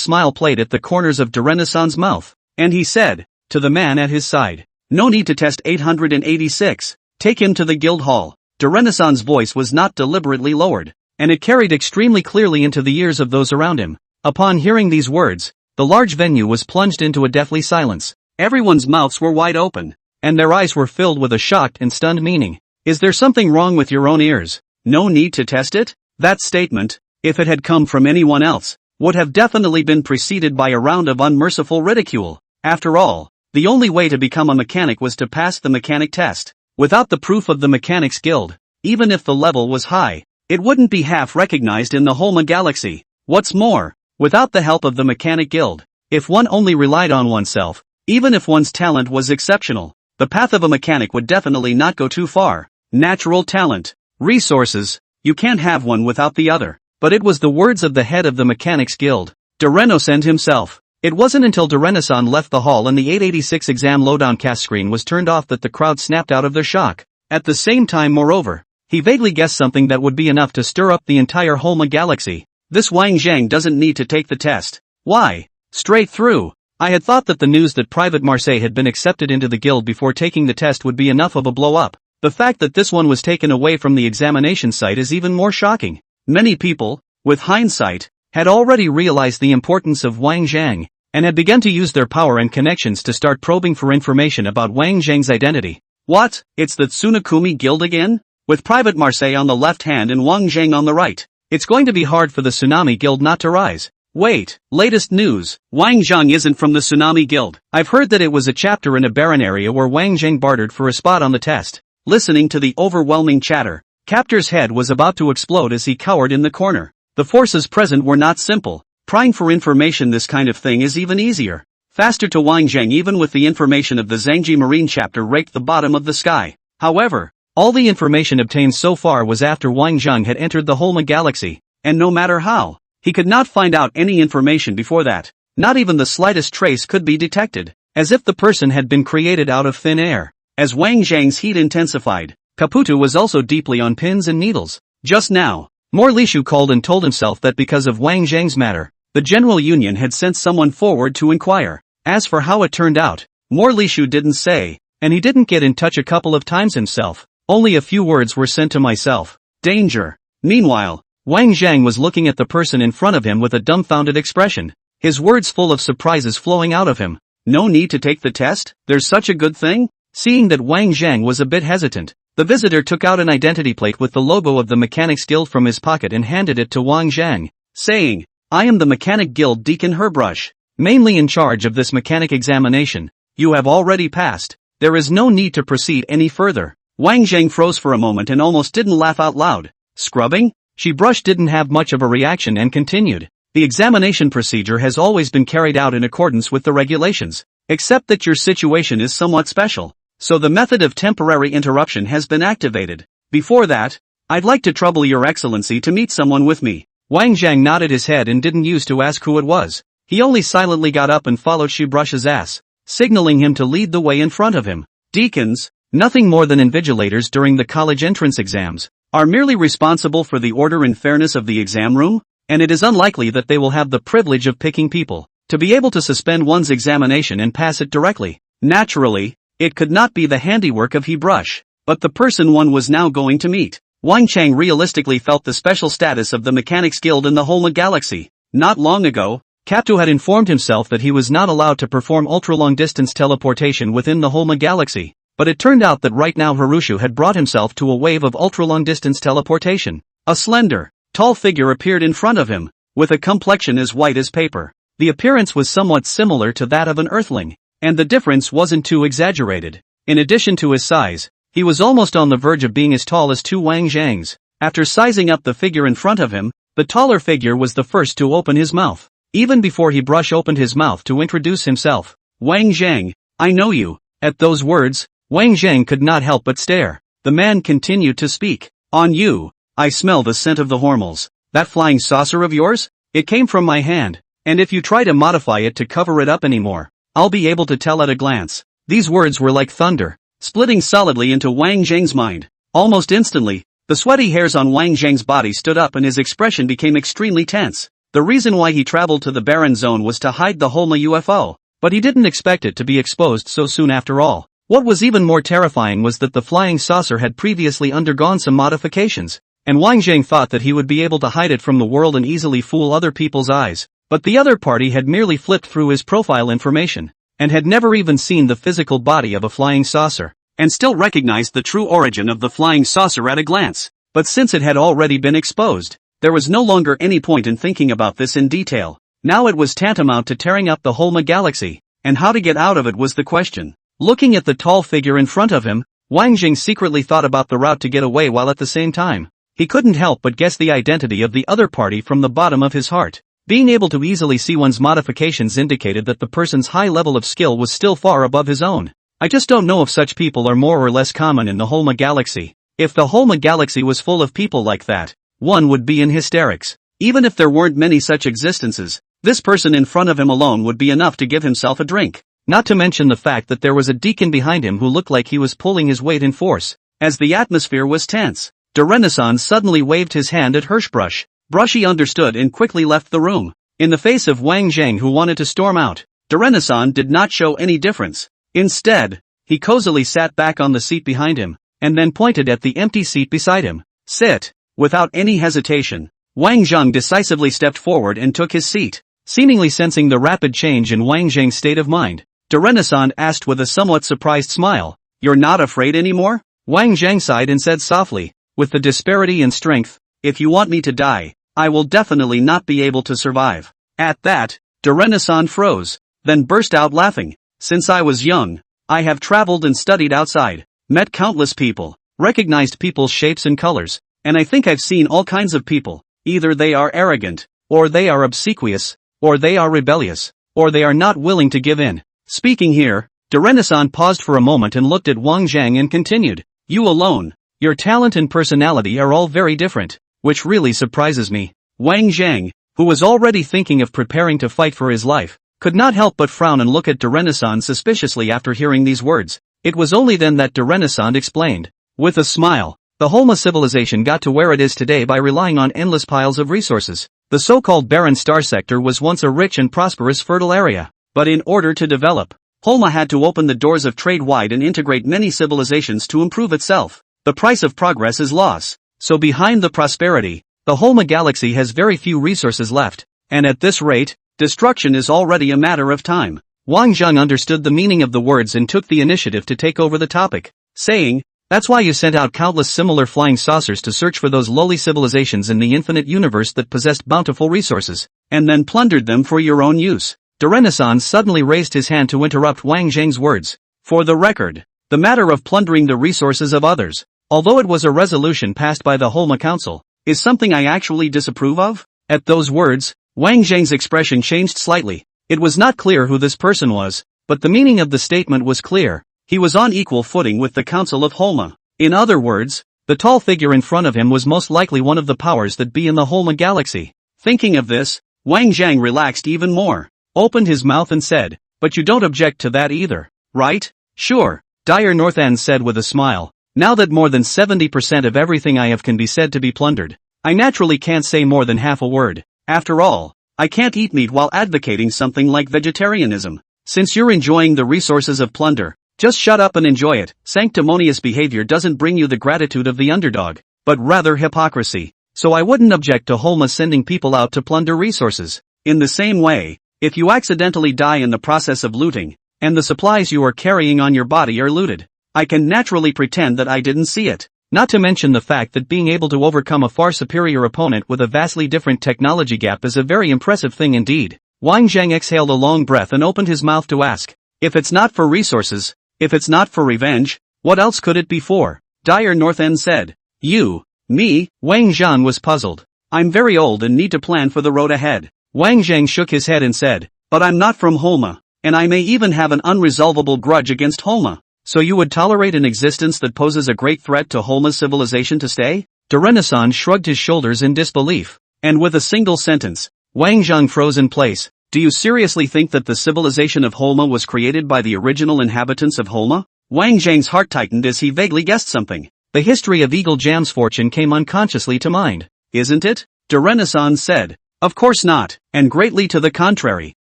smile played at the corners of Renaissance's mouth, and he said, to the man at his side, "No need to test 886. Take him to the guild hall." Renaissance's voice was not deliberately lowered, and it carried extremely clearly into the ears of those around him. Upon hearing these words, the large venue was plunged into a deathly silence. Everyone's mouths were wide open, and their eyes were filled with a shocked and stunned meaning. Is there something wrong with your own ears? No need to test it? That statement, if it had come from anyone else, would have definitely been preceded by a round of unmerciful ridicule. After all, the only way to become a mechanic was to pass the mechanic test. Without the proof of the Mechanics Guild, even if the level was high, it wouldn't be half recognized in the whole galaxy. What's more, without the help of the Mechanic Guild, if one only relied on oneself, even if one's talent was exceptional, the path of a mechanic would definitely not go too far. Natural talent. Resources. You can't have one without the other. But it was the words of the head of the Mechanics Guild, Renaissance himself. It wasn't until Renaissance left the hall and the 886 exam lowdown cast screen was turned off that the crowd snapped out of their shock. At the same time, moreover, he vaguely guessed something that would be enough to stir up the entire Holma galaxy. This Wang Zhang doesn't need to take the test. Why? Straight through. I had thought that the news that Private Marseille had been accepted into the guild before taking the test would be enough of a blow-up. The fact that this one was taken away from the examination site is even more shocking. Many people, with hindsight, had already realized the importance of Wang Zhang, and had begun to use their power and connections to start probing for information about Wang Zhang's identity. What? It's the Tsunakumi Guild again? With Private Marseille on the left hand and Wang Zhang on the right, it's going to be hard for the Tsunami Guild not to rise. Wait, latest news. Wang Zhang isn't from the Tsunami Guild. I've heard that it was a chapter in a barren area where Wang Zhang bartered for a spot on the test. Listening to the overwhelming chatter, Captor's head was about to explode as he cowered in the corner. The forces present were not simple. Prying for information, this kind of thing is even easier. Faster to Wang Zhang, even with the information of the Zhangji Marine chapter raked the bottom of the sky. However, all the information obtained so far was after Wang Zhang had entered the Holma galaxy, and no matter how, he could not find out any information before that. Not even the slightest trace could be detected, as if the person had been created out of thin air. As Wang Zhang's heat intensified, Caputo was also deeply on pins and needles. Just now, Lishu called and told himself that because of Wang Zhang's matter, the General Union had sent someone forward to inquire. As for how it turned out, Lishu didn't say, and he didn't get in touch a couple of times himself. Only a few words were sent to myself. Danger. Meanwhile, Wang Zhang was looking at the person in front of him with a dumbfounded expression, his words full of surprises flowing out of him. No need to take the test? There's such a good thing? Seeing that Wang Zhang was a bit hesitant, the visitor took out an identity plate with the logo of the Mechanics Guild from his pocket and handed it to Wang Zhang, saying, "I am the Mechanic Guild Deacon Herbrush, mainly in charge of this mechanic examination. You have already passed. There is no need to proceed any further." Wang Zhang froze for a moment and almost didn't laugh out loud. Scrubbing? She brushed didn't have much of a reaction and continued. The examination procedure has always been carried out in accordance with the regulations, except that your situation is somewhat special. So the method of temporary interruption has been activated. Before that, I'd like to trouble your excellency to meet someone with me. Wang Zhang nodded his head and didn't use to ask who it was. He only silently got up and followed Shibrush's ass, signaling him to lead the way in front of him. Deacons, nothing more than invigilators during the college entrance exams, are merely responsible for the order and fairness of the exam room, and it is unlikely that they will have the privilege of picking people to be able to suspend one's examination and pass it directly. Naturally, it could not be the handiwork of Hebrush, but the person one was now going to meet. Wang Chang realistically felt the special status of the Mechanics Guild in the Holma galaxy. Not long ago, Capto had informed himself that he was not allowed to perform ultra-long-distance teleportation within the Holma galaxy, but it turned out that right now Harushu had brought himself to a wave of ultra-long-distance teleportation. A slender, tall figure appeared in front of him, with a complexion as white as paper. The appearance was somewhat similar to that of an earthling, and the difference wasn't too exaggerated. In addition to his size, he was almost on the verge of being as tall as two Wang Zhangs. After sizing up the figure in front of him, the taller figure was the first to open his mouth. Even before he opened his mouth to introduce himself. Wang Zhang, I know you. At those words, Wang Zhang could not help but stare. The man continued to speak. On you, I smell the scent of the hormones. That flying saucer of yours? It came from my hand. And if you try to modify it to cover it up anymore, I'll be able to tell at a glance. These words were like thunder, splitting solidly into Wang Zhang's mind. Almost instantly, the sweaty hairs on Wang Zhang's body stood up and his expression became extremely tense. The reason why he traveled to the Barren Zone was to hide the Holma UFO, but he didn't expect it to be exposed so soon after all. What was even more terrifying was that the flying saucer had previously undergone some modifications, and Wang Zhang thought that he would be able to hide it from the world and easily fool other people's eyes. But the other party had merely flipped through his profile information, and had never even seen the physical body of a flying saucer, and still recognized the true origin of the flying saucer at a glance. But since it had already been exposed, there was no longer any point in thinking about this in detail. Now it was tantamount to tearing up the Holma galaxy, and how to get out of it was the question. Looking at the tall figure in front of him, Wang Jing secretly thought about the route to get away while at the same time. He couldn't help but guess the identity of the other party from the bottom of his heart. Being able to easily see one's modifications indicated that the person's high level of skill was still far above his own. I just don't know if such people are more or less common in the Holma galaxy. If the Holma galaxy was full of people like that, one would be in hysterics. Even if there weren't many such existences, this person in front of him alone would be enough to give himself a drink. Not to mention the fact that there was a deacon behind him who looked like he was pulling his weight in force. As the atmosphere was tense, de Renaissance suddenly waved his hand at Hirschbrush. Brushy understood and quickly left the room. In the face of Wang Zhang who wanted to storm out, de Renaissance did not show any difference. Instead, he cozily sat back on the seat behind him, and then pointed at the empty seat beside him. Sit. Without any hesitation, Wang Zhang decisively stepped forward and took his seat. Seemingly sensing the rapid change in Wang Zhang's state of mind, de Renaissance asked with a somewhat surprised smile, "You're not afraid anymore?" Wang Zhang sighed and said softly, "With the disparity in strength, if you want me to die, I will definitely not be able to survive." At that, de Renaissance froze, then burst out laughing. "Since I was young, I have traveled and studied outside, met countless people, recognized people's shapes and colors, and I think I've seen all kinds of people. Either they are arrogant, or they are obsequious, or they are rebellious, or they are not willing to give in." Speaking here, de Renaissance paused for a moment and looked at Wang Zhang and continued, "You alone, your talent and personality are all very different, which really surprises me." Wang Zhang, who was already thinking of preparing to fight for his life, could not help but frown and look at de Renaissance suspiciously after hearing these words. It was only then that de Renaissance explained. With a smile, the Holma civilization got to where it is today by relying on endless piles of resources. The so-called barren star sector was once a rich and prosperous fertile area. But in order to develop, Holma had to open the doors of trade wide and integrate many civilizations to improve itself. The price of progress is loss. So behind the prosperity, the Holma galaxy has very few resources left, and at this rate, destruction is already a matter of time. Wang Zhang understood the meaning of the words and took the initiative to take over the topic, saying, "That's why you sent out countless similar flying saucers to search for those lowly civilizations in the infinite universe that possessed bountiful resources, and then plundered them for your own use." De Renaissance suddenly raised his hand to interrupt Wang Zhang's words. "For the record, the matter of plundering the resources of others, although it was a resolution passed by the Holma Council, is something I actually disapprove of." At those words, Wang Zhang's expression changed slightly. It was not clear who this person was, but the meaning of the statement was clear. He was on equal footing with the Council of Holma. In other words, the tall figure in front of him was most likely one of the powers that be in the Holma galaxy. Thinking of this, Wang Zhang relaxed even more, opened his mouth and said, "But you don't object to that either, right?" "Sure," Dire Northend said with a smile. "Now that more than 70% of everything I have can be said to be plundered, I naturally can't say more than half a word. After all, I can't eat meat while advocating something like vegetarianism. Since you're enjoying the resources of plunder, just shut up and enjoy it. Sanctimonious behavior doesn't bring you the gratitude of the underdog, but rather hypocrisy. So I wouldn't object to Holma sending people out to plunder resources. In the same way, if you accidentally die in the process of looting, and the supplies you are carrying on your body are looted, I can naturally pretend that I didn't see it. Not to mention the fact that being able to overcome a far superior opponent with a vastly different technology gap is a very impressive thing indeed." Wang Zhang exhaled a long breath and opened his mouth to ask, "If it's not for resources, if it's not for revenge, what else could it be for?" Dire Northend said, "You, Me, Wang Zhan was puzzled. I'm very old and need to plan for the road ahead. Wang Zhang shook his head and said, but I'm not from Holma, and I may even have an unresolvable grudge against Holma. So you would tolerate an existence that poses a great threat to Holma's civilization to stay? De Renaissance shrugged his shoulders in disbelief, and with a single sentence, Wang Zhang froze in place. Do you seriously think that the civilization of Holma was created by the original inhabitants of Holma? Wang Zhang's heart tightened as he vaguely guessed something. The history of Eagle Jam's fortune came unconsciously to mind. Isn't it? De Renaissance said. Of course not, and greatly to the contrary.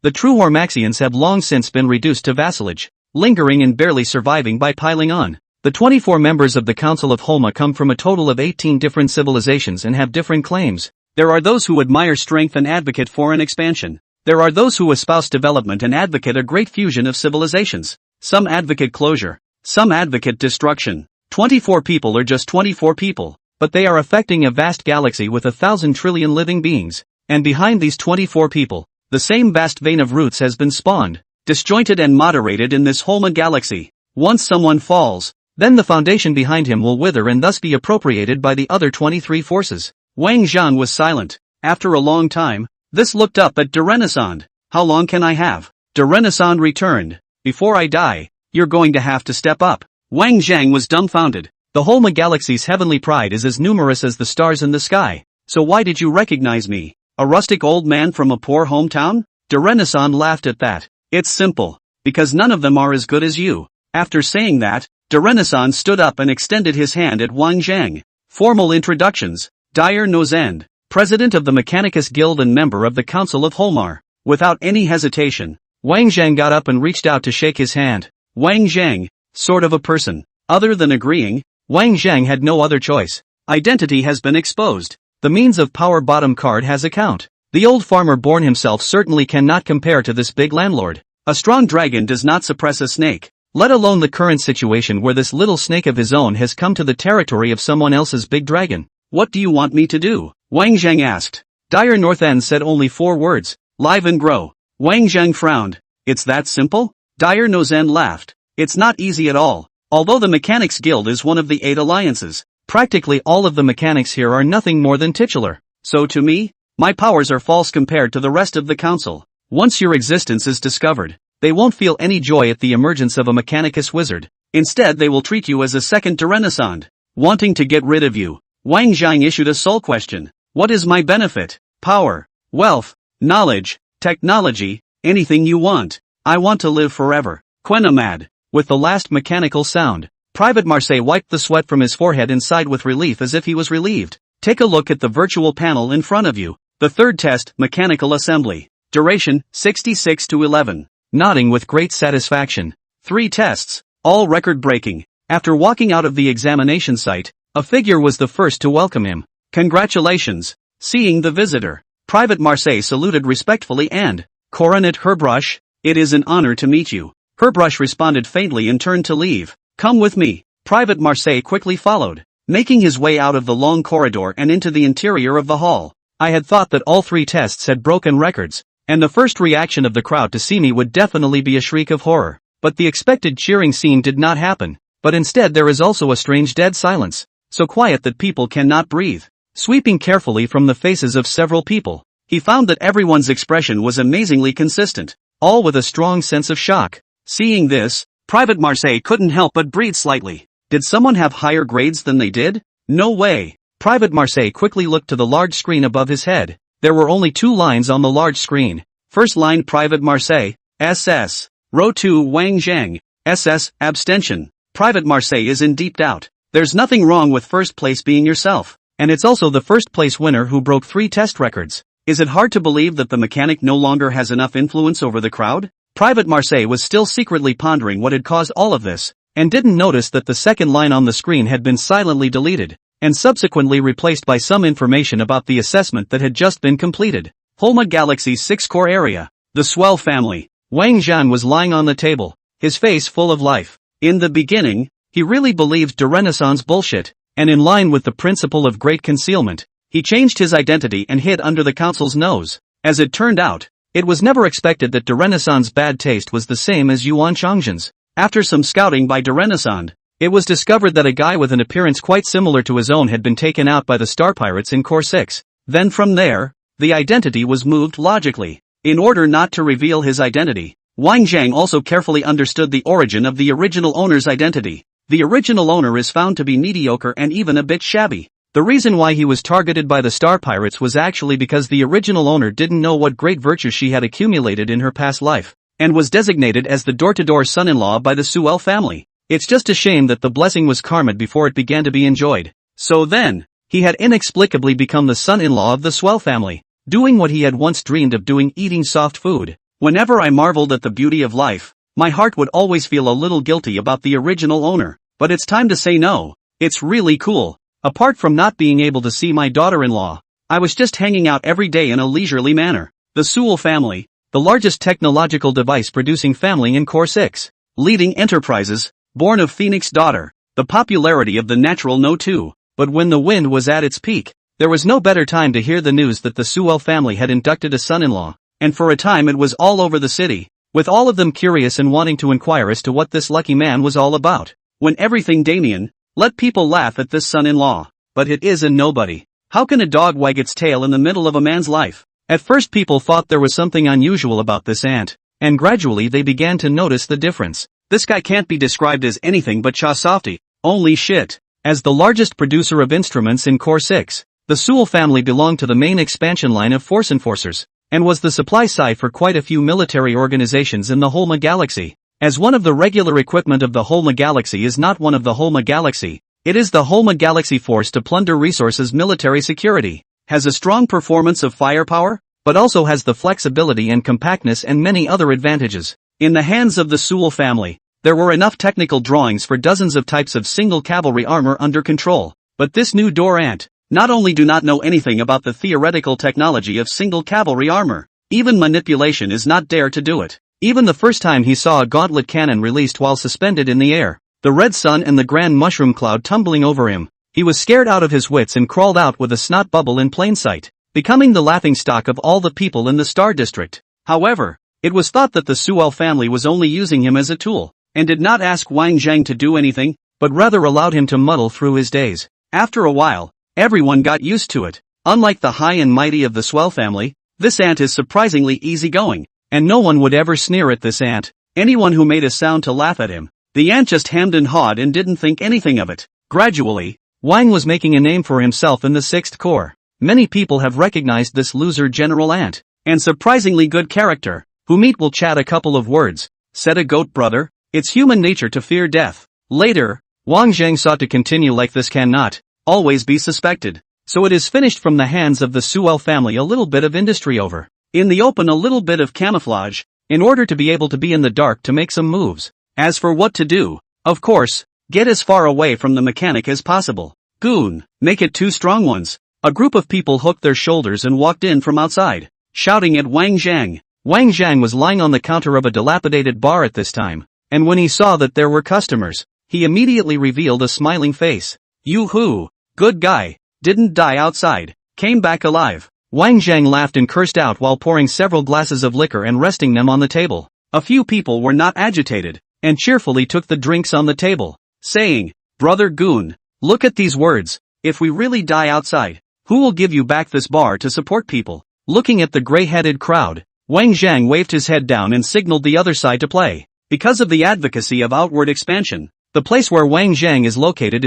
The true Hormaxians have long since been reduced to vassalage, lingering and barely surviving by piling on. The 24 members of the Council of Holma come from a total of 18 different civilizations and have different claims. There are those who admire strength and advocate foreign expansion. There are those who espouse development and advocate a great fusion of civilizations. Some advocate closure. Some advocate destruction. 24 people are just 24 people, but they are affecting a vast galaxy with 1,000 trillion living beings. And behind these 24 people, the same vast vein of roots has been spawned, disjointed and moderated in this Holma galaxy. Once someone falls, then the foundation behind him will wither and thus be appropriated by the other 23 forces. Wang Zhan was silent. After a long time, this looked up at De Renaissance. How long can I have? De Renaissance returned. Before I die, you're going to have to step up. Wang Zhang was dumbfounded. The Holma galaxy's heavenly pride is as numerous as the stars in the sky. So why did you recognize me? A rustic old man from a poor hometown? De Renaissance laughed at that. It's simple. Because none of them are as good as you. After saying that, De Renaissance stood up and extended his hand at Wang Zhang. Formal introductions. Dyer Nozend, president of the Mechanicus Guild and member of the Council of Holmar. Without any hesitation, Wang Zhang got up and reached out to shake his hand. Wang Zhang, sort of a person. Other than agreeing, Wang Zhang had no other choice. Identity has been exposed. The means of power bottom card has account. The old farmer born himself certainly cannot compare to this big landlord. A strong dragon does not suppress a snake. Let alone the current situation where this little snake of his own has come to the territory of someone else's big dragon. What do you want me to do? Wang Zhang asked. Dyer Northend said only 4 words. Live and grow. Wang Zhang frowned. It's that simple? Dyer Nozend laughed. It's not easy at all. Although the Mechanics Guild is one of the 8 alliances, practically all of the mechanics here are nothing more than titular. So to me, my powers are false compared to the rest of the council. Once your existence is discovered, they won't feel any joy at the emergence of a Mechanicus wizard. Instead they will treat you as a second De Renaissance. Wanting to get rid of you, Wang Zhang issued a sole question. What is my benefit? Power, wealth, knowledge, technology, anything you want. I want to live forever. Quenamad. With the last mechanical sound, Private Marseille wiped the sweat from his forehead and sighed with relief as if he was relieved. Take a look at the virtual panel in front of you. The third test, mechanical assembly. Duration, 66 to 11. Nodding with great satisfaction. 3 tests, all record-breaking. After walking out of the examination site, a figure was the first to welcome him. Congratulations. Seeing the visitor, Private Marseille saluted respectfully and, Coronet Herbrush, it is an honor to meet you. Herbrush responded faintly and turned to leave. Come with me. Private Marseille quickly followed, making his way out of the long corridor and into the interior of the hall. I had thought that all 3 tests had broken records, and the first reaction of the crowd to see me would definitely be a shriek of horror. But the expected cheering scene did not happen, but instead there is also a strange dead silence, so quiet that people cannot breathe. Sweeping carefully from the faces of several people, he found that everyone's expression was amazingly consistent, all with a strong sense of shock. Seeing this, Private Marseille couldn't help but breathe slightly. Did someone have higher grades than they did? No way. Private Marseille quickly looked to the large screen above his head. There were only 2 lines on the large screen. First line Private Marseille, SS. Row 2 Wang Zhang, SS, abstention. Private Marseille is in deep doubt. There's nothing wrong with first place being yourself. And it's also the first place winner who broke 3 test records. Is it hard to believe that the mechanic no longer has enough influence over the crowd? Private Marseille was still secretly pondering what had caused all of this, and didn't notice that the second line on the screen had been silently deleted, and subsequently replaced by some information about the assessment that had just been completed. Holma Galaxy's 6-core area. The Swell family. Wang Zhan was lying on the table, his face full of life. In the beginning, he really believed De Renaissance bullshit, and in line with the principle of great concealment, he changed his identity and hid under the council's nose. As it turned out, it was never expected that De Renaissance's bad taste was the same as Yuan Changzhen's. After some scouting by De Renaissance, it was discovered that a guy with an appearance quite similar to his own had been taken out by the Star Pirates in Core 6. Then from there, the identity was moved logically. In order not to reveal his identity, Wang Zhang also carefully understood the origin of the original owner's identity. The original owner is found to be mediocre and even a bit shabby. The reason why he was targeted by the Star Pirates was actually because the original owner didn't know what great virtues she had accumulated in her past life, and was designated as the door-to-door son-in-law by the Suel family. It's just a shame that the blessing was karma'd before it began to be enjoyed. So then, he had inexplicably become the son-in-law of the Suel family, doing what he had once dreamed of doing, eating soft food. Whenever I marveled at the beauty of life, my heart would always feel a little guilty about the original owner, but it's time to say no. It's really cool. Apart from not being able to see my daughter-in-law, I was just hanging out every day in a leisurely manner. The Suel family, the largest technological device-producing family in Core 6, leading enterprises, born of Phoenix daughter, the popularity of the natural no 2, but when the wind was at its peak, there was no better time to hear the news that the Suel family had inducted a son-in-law, and for a time it was all over the city, with all of them curious and wanting to inquire as to what this lucky man was all about. When everything Damien, let people laugh at this son-in-law, but it is a nobody. How can a dog wag its tail in the middle of a man's life? At first people thought there was something unusual about this ant, and gradually they began to notice the difference. This guy can't be described as anything but cha softy, only shit. As the largest producer of instruments in Core 6, the Suel family belonged to the main expansion line of Force Enforcers, and was the supply side for quite a few military organizations in the Holma Galaxy. As one of the regular equipment of the Holma Galaxy is not one of the Holma Galaxy, it is the Holma Galaxy Force to plunder resources military security, has a strong performance of firepower, but also has the flexibility and compactness and many other advantages. In the hands of the Suel family, there were enough technical drawings for dozens of types of single cavalry armor under control, but this new door ant, not only do not know anything about the theoretical technology of single cavalry armor, even manipulation is not dare to do it. Even the first time he saw a gauntlet cannon released while suspended in the air, the red sun and the grand mushroom cloud tumbling over him, he was scared out of his wits and crawled out with a snot bubble in plain sight, becoming the laughingstock of all the people in the Star District. However, it was thought that the Suel family was only using him as a tool, and did not ask Wang Zhang to do anything, but rather allowed him to muddle through his days. After a while, everyone got used to it. Unlike the high and mighty of the Suel family, this ant is surprisingly easygoing. And no one would ever sneer at this ant, anyone who made a sound to laugh at him. The ant just hemmed and hawed and didn't think anything of it. Gradually, Wang was making a name for himself in the 6th Corps. Many people have recognized this loser General Ant, and surprisingly good character, who meet will chat a couple of words, said a goat brother, it's human nature to fear death. Later, Wang Zhang sought to continue like this cannot always be suspected, so it is finished from the hands of the Suel family a little bit of industry over. In the open a little bit of camouflage, in order to be able to be in the dark to make some moves. As for what to do, of course, get as far away from the mechanic as possible. Goon, make it 2 strong ones. A group of people hooked their shoulders and walked in from outside, shouting at Wang Zhang. Wang Zhang was lying on the counter of a dilapidated bar at this time, and when he saw that there were customers, he immediately revealed a smiling face. Yoo-hoo, good guy, didn't die outside, came back alive. Wang Zhang laughed and cursed out while pouring several glasses of liquor and resting them on the table. A few people were not agitated, and cheerfully took the drinks on the table, saying, Brother Goon, look at these words, if we really die outside, who will give you back this bar to support people? Looking at the gray-headed crowd, Wang Zhang waved his head down and signaled the other side to play. Because of the advocacy of outward expansion, the place where Wang Zhang is located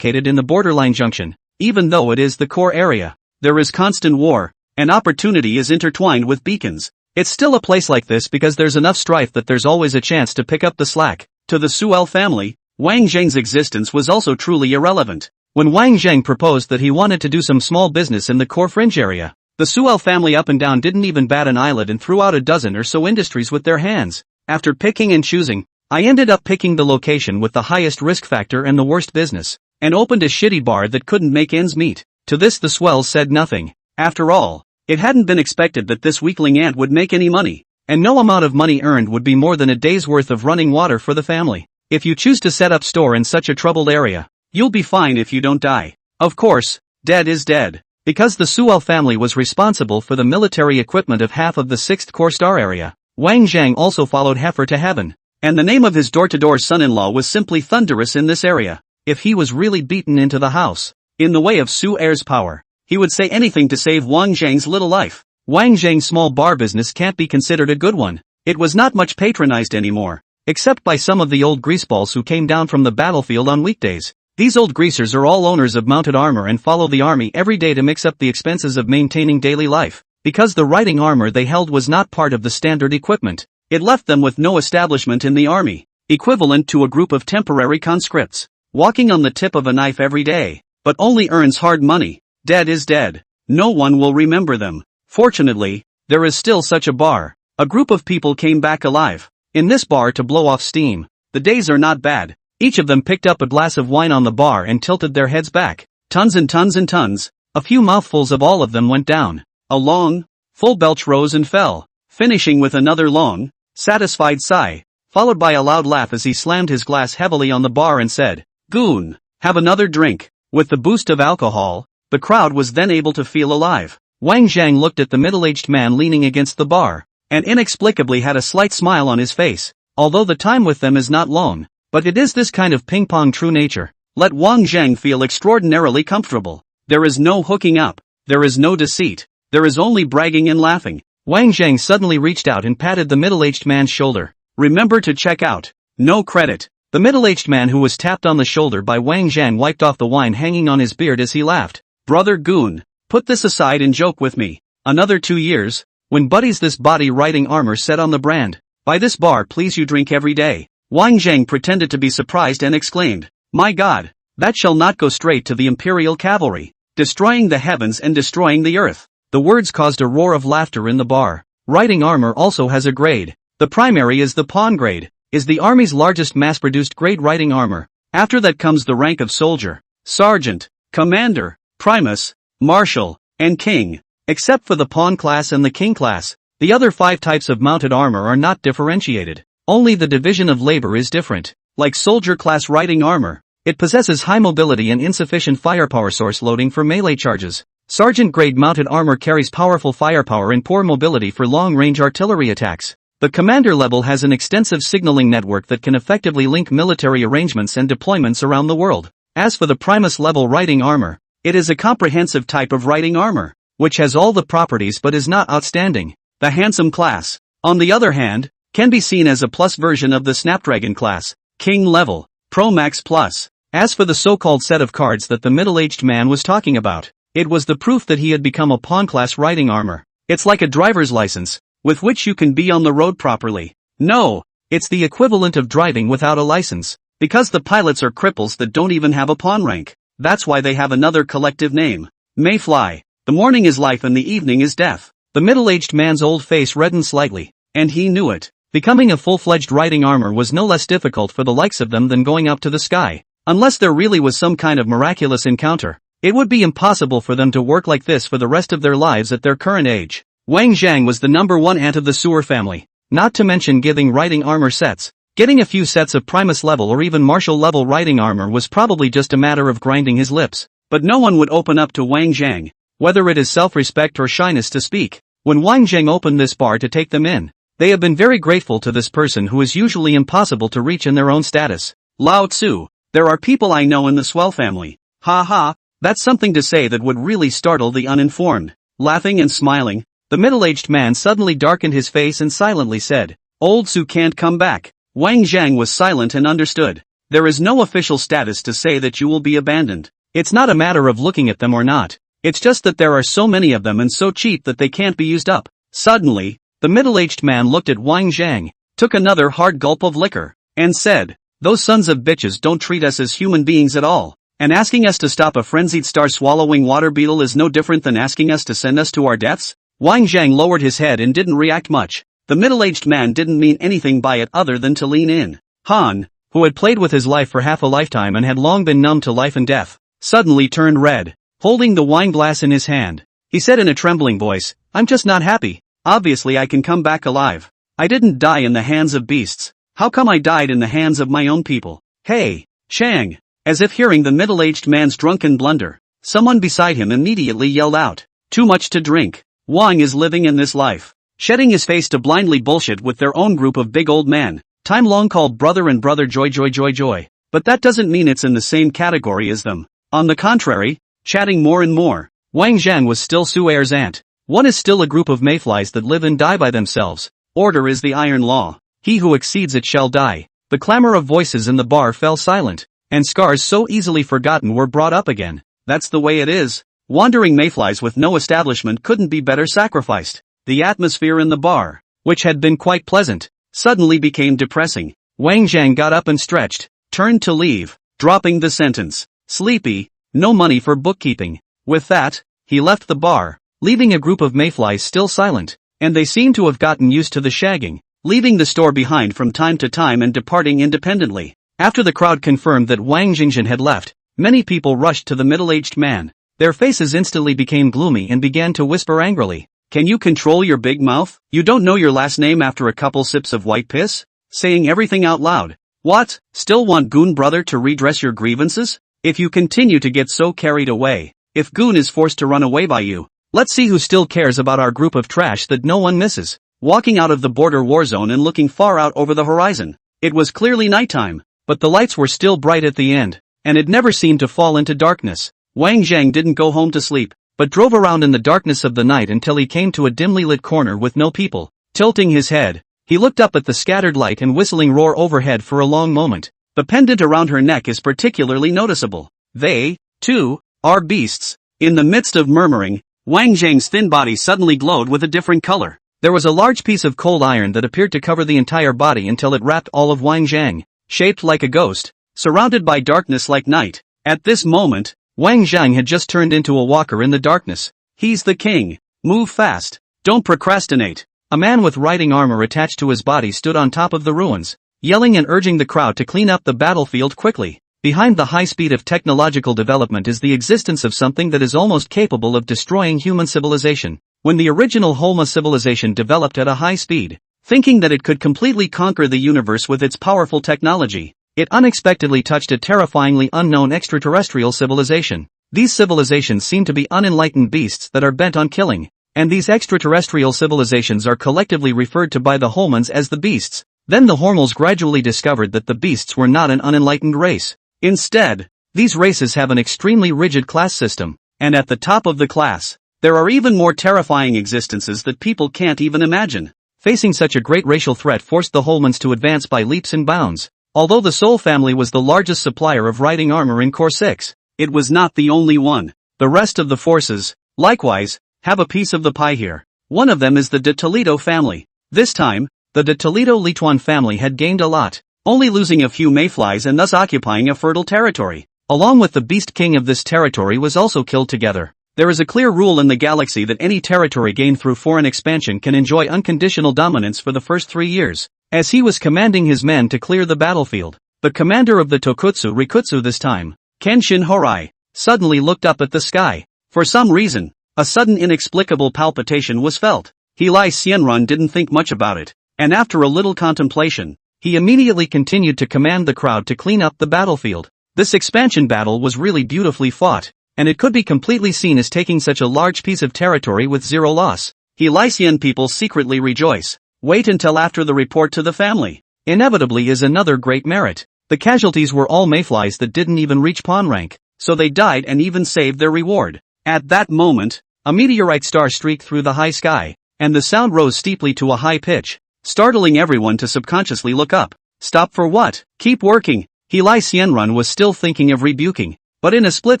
in the borderline junction, even though it is the core area. There is constant war, and opportunity is intertwined with beacons. It's still a place like this because there's enough strife that there's always a chance to pick up the slack. To the Suel family, Wang Zhang's existence was also truly irrelevant. When Wang Zhang proposed that he wanted to do some small business in the core fringe area, the Suel family up and down didn't even bat an eyelid and threw out a dozen or so industries with their hands. After picking and choosing, I ended up picking the location with the highest risk factor and the worst business, and opened a shitty bar that couldn't make ends meet. To this the Suels said nothing. After all, it hadn't been expected that this weakling ant would make any money, and no amount of money earned would be more than a day's worth of running water for the family. If you choose to set up store in such a troubled area, you'll be fine if you don't die. Of course, dead is dead. Because the Suel family was responsible for the military equipment of half of the 6th Corps star area, Wang Zhang also followed Heifer to heaven. And the name of his door-to-door son-in-law was simply thunderous in this area. If he was really beaten into the house, in the way of Su Er's power, he would say anything to save Wang Zhang's little life. Wang Zhang's small bar business can't be considered a good one. It was not much patronized anymore, except by some of the old greaseballs who came down from the battlefield on weekdays. These old greasers are all owners of mounted armor and follow the army every day to mix up the expenses of maintaining daily life. Because the riding armor they held was not part of the standard equipment, it left them with no establishment in the army, equivalent to a group of temporary conscripts, walking on the tip of a knife every day, but only earns hard money. Dead is dead. No one will remember them. Fortunately, there is still such a bar. A group of people came back alive in this bar to blow off steam. The days are not bad. Each of them picked up a glass of wine on the bar and tilted their heads back. Tons and tons and tons. A few mouthfuls of all of them went down. A long, full belch rose and fell, finishing with another long, satisfied sigh, followed by a loud laugh as he slammed his glass heavily on the bar and said, "Goon, have another drink." With the boost of alcohol, the crowd was then able to feel alive. Wang Zhang looked at the middle-aged man leaning against the bar, and inexplicably had a slight smile on his face. Although the time with them is not long, but it is this kind of ping-pong true nature. Let Wang Zhang feel extraordinarily comfortable. There is no hooking up. There is no deceit. There is only bragging and laughing. Wang Zhang suddenly reached out and patted the middle-aged man's shoulder. "Remember to check out. No credit." The middle-aged man who was tapped on the shoulder by Wang Zhang wiped off the wine hanging on his beard as he laughed. "Brother Goon, put this aside and joke with me. Another 2 years, when buddies this body riding armor set on the brand. By this bar please you drink every day." Wang Zhang pretended to be surprised and exclaimed, "My God, that shall not go straight to the Imperial Cavalry, destroying the heavens and destroying the earth." The words caused a roar of laughter in the bar. Riding armor also has a grade. The primary is the pawn grade, is the army's largest mass-produced grade riding armor. After that comes the rank of soldier, sergeant, commander, primus, marshal, and king. Except for the pawn class and the king class, the other 5 types of mounted armor are not differentiated. Only the division of labor is different. Like soldier class riding armor, it possesses high mobility and insufficient firepower source loading for melee charges. Sergeant grade mounted armor carries powerful firepower and poor mobility for long-range artillery attacks. The commander level has an extensive signaling network that can effectively link military arrangements and deployments around the world. As for the primus level riding armor, it is a comprehensive type of riding armor, which has all the properties but is not outstanding. The handsome class, on the other hand, can be seen as a plus version of the Snapdragon class, King level, Pro Max Plus. As for the so-called set of cards that the middle-aged man was talking about, it was the proof that he had become a pawn class riding armor. It's like a driver's license, with which you can be on the road properly. No, it's the equivalent of driving without a license, because the pilots are cripples that don't even have a pawn rank. That's why they have another collective name, Mayfly. The morning is life and the evening is death. The middle-aged man's old face reddened slightly, and he knew it. Becoming a full-fledged riding armor was no less difficult for the likes of them than going up to the sky. Unless there really was some kind of miraculous encounter, it would be impossible for them to work like this for the rest of their lives at their current age. Wang Zhang was the number 1 ant of the sewer family, not to mention giving riding armor sets. Getting a few sets of Primus level or even Marshal level riding armor was probably just a matter of grinding his lips. But no one would open up to Wang Zhang, whether it is self-respect or shyness to speak. When Wang Zhang opened this bar to take them in, they have been very grateful to this person who is usually impossible to reach in their own status. Lao Tzu, there are people I know in the swell family. Ha ha, that's something to say that would really startle the uninformed. Laughing and smiling, the middle-aged man suddenly darkened his face and silently said, "Old Tzu can't come back." Wang Zhang was silent and understood. There is no official status to say that you will be abandoned. It's not a matter of looking at them or not. It's just that there are so many of them and so cheap that they can't be used up. Suddenly, the middle-aged man looked at Wang Zhang, took another hard gulp of liquor, and said, "Those sons of bitches don't treat us as human beings at all. And asking us to stop a frenzied star-swallowing water beetle is no different than asking us to send us to our deaths?" Wang Zhang lowered his head and didn't react much. The middle-aged man didn't mean anything by it other than to lean in. Han, who had played with his life for half a lifetime and had long been numb to life and death, suddenly turned red, holding the wine glass in his hand. He said in a trembling voice, "I'm just not happy. Obviously I can come back alive. I didn't die in the hands of beasts. How come I died in the hands of my own people? Hey, Chang!" As if hearing the middle-aged man's drunken blunder, someone beside him immediately yelled out, "Too much to drink. Wang is living in this life, shedding his face to blindly bullshit with their own group of big old men, time long called brother and brother joy. But that doesn't mean it's in the same category as them. On the contrary, chatting more and more, Wang Zhang was still Su'er's aunt. One is still a group of mayflies that live and die by themselves. Order is the iron law. He who exceeds it shall die. The clamor of voices in the bar fell silent, and scars so easily forgotten were brought up again. That's the way it is. Wandering mayflies with no establishment couldn't be better sacrificed. The atmosphere in the bar, which had been quite pleasant, suddenly became depressing. Wang Zhang got up and stretched, turned to leave, dropping the sentence, "Sleepy, no money for bookkeeping." With that, he left the bar, leaving a group of mayflies still silent, and they seemed to have gotten used to the shagging, leaving the store behind from time to time and departing independently. After the crowd confirmed that Wang Jingzhen had left, many people rushed to the middle-aged man. Their faces instantly became gloomy and began to whisper angrily, "Can you control your big mouth? You don't know your last name after a couple sips of white piss? Saying everything out loud. What? Still want Goon Brother to redress your grievances? If you continue to get so carried away, if Goon is forced to run away by you, let's see who still cares about our group of trash that no one misses." Walking out of the border war zone and looking far out over the horizon, it was clearly nighttime, but the lights were still bright at the end, and it never seemed to fall into darkness. Wang Zhang didn't go home to sleep, but drove around in the darkness of the night until he came to a dimly lit corner with no people. Tilting his head, he looked up at the scattered light and whistling roar overhead for a long moment. The pendant around her neck is particularly noticeable. They, too, are beasts. In the midst of murmuring, Wang Zhang's thin body suddenly glowed with a different color. There was a large piece of cold iron that appeared to cover the entire body until it wrapped all of Wang Zhang, shaped like a ghost, surrounded by darkness like night. At this moment, Wang Zhang had just turned into a walker in the darkness. He's the king. Move fast. Don't procrastinate. A man with riding armor attached to his body stood on top of the ruins, yelling and urging the crowd to clean up the battlefield quickly. Behind the high speed of technological development is the existence of something that is almost capable of destroying human civilization. When the original Holma civilization developed at a high speed, thinking that it could completely conquer the universe with its powerful technology, it unexpectedly touched a terrifyingly unknown extraterrestrial civilization. These civilizations seem to be unenlightened beasts that are bent on killing, and these extraterrestrial civilizations are collectively referred to by the Holmans as the beasts. Then the Hormels gradually discovered that the beasts were not an unenlightened race. Instead, these races have an extremely rigid class system, and at the top of the class, there are even more terrifying existences that people can't even imagine. Facing such a great racial threat forced the Holmans to advance by leaps and bounds. Although the Soul family was the largest supplier of riding armor in Core 6, it was not the only one. The rest of the forces, likewise, have a piece of the pie here. One of them is the de Toledo family. This time, the de Toledo Lituan family had gained a lot, only losing a few mayflies and thus occupying a fertile territory. Along with the beast king of this territory was also killed together. There is a clear rule in the galaxy that any territory gained through foreign expansion can enjoy unconditional dominance for the first 3 years. As he was commanding his men to clear the battlefield, the commander of the Tokutsu Rikutsu this time, Kenshin Horai, suddenly looked up at the sky. For some reason, a sudden inexplicable palpitation was felt. Li Xianrun didn't think much about it, and after a little contemplation, he immediately continued to command the crowd to clean up the battlefield. This expansion battle was really beautifully fought, and it could be completely seen as taking such a large piece of territory with zero loss. Elysian people secretly rejoice. Wait until after the report to the family. Inevitably is another great merit. The casualties were all mayflies that didn't even reach pawn rank, so they died and even saved their reward. At that moment, a meteorite star streaked through the high sky, and the sound rose steeply to a high pitch, startling everyone to subconsciously look up. Stop for what? Keep working. Li Xianrun was still thinking of rebuking, but in a split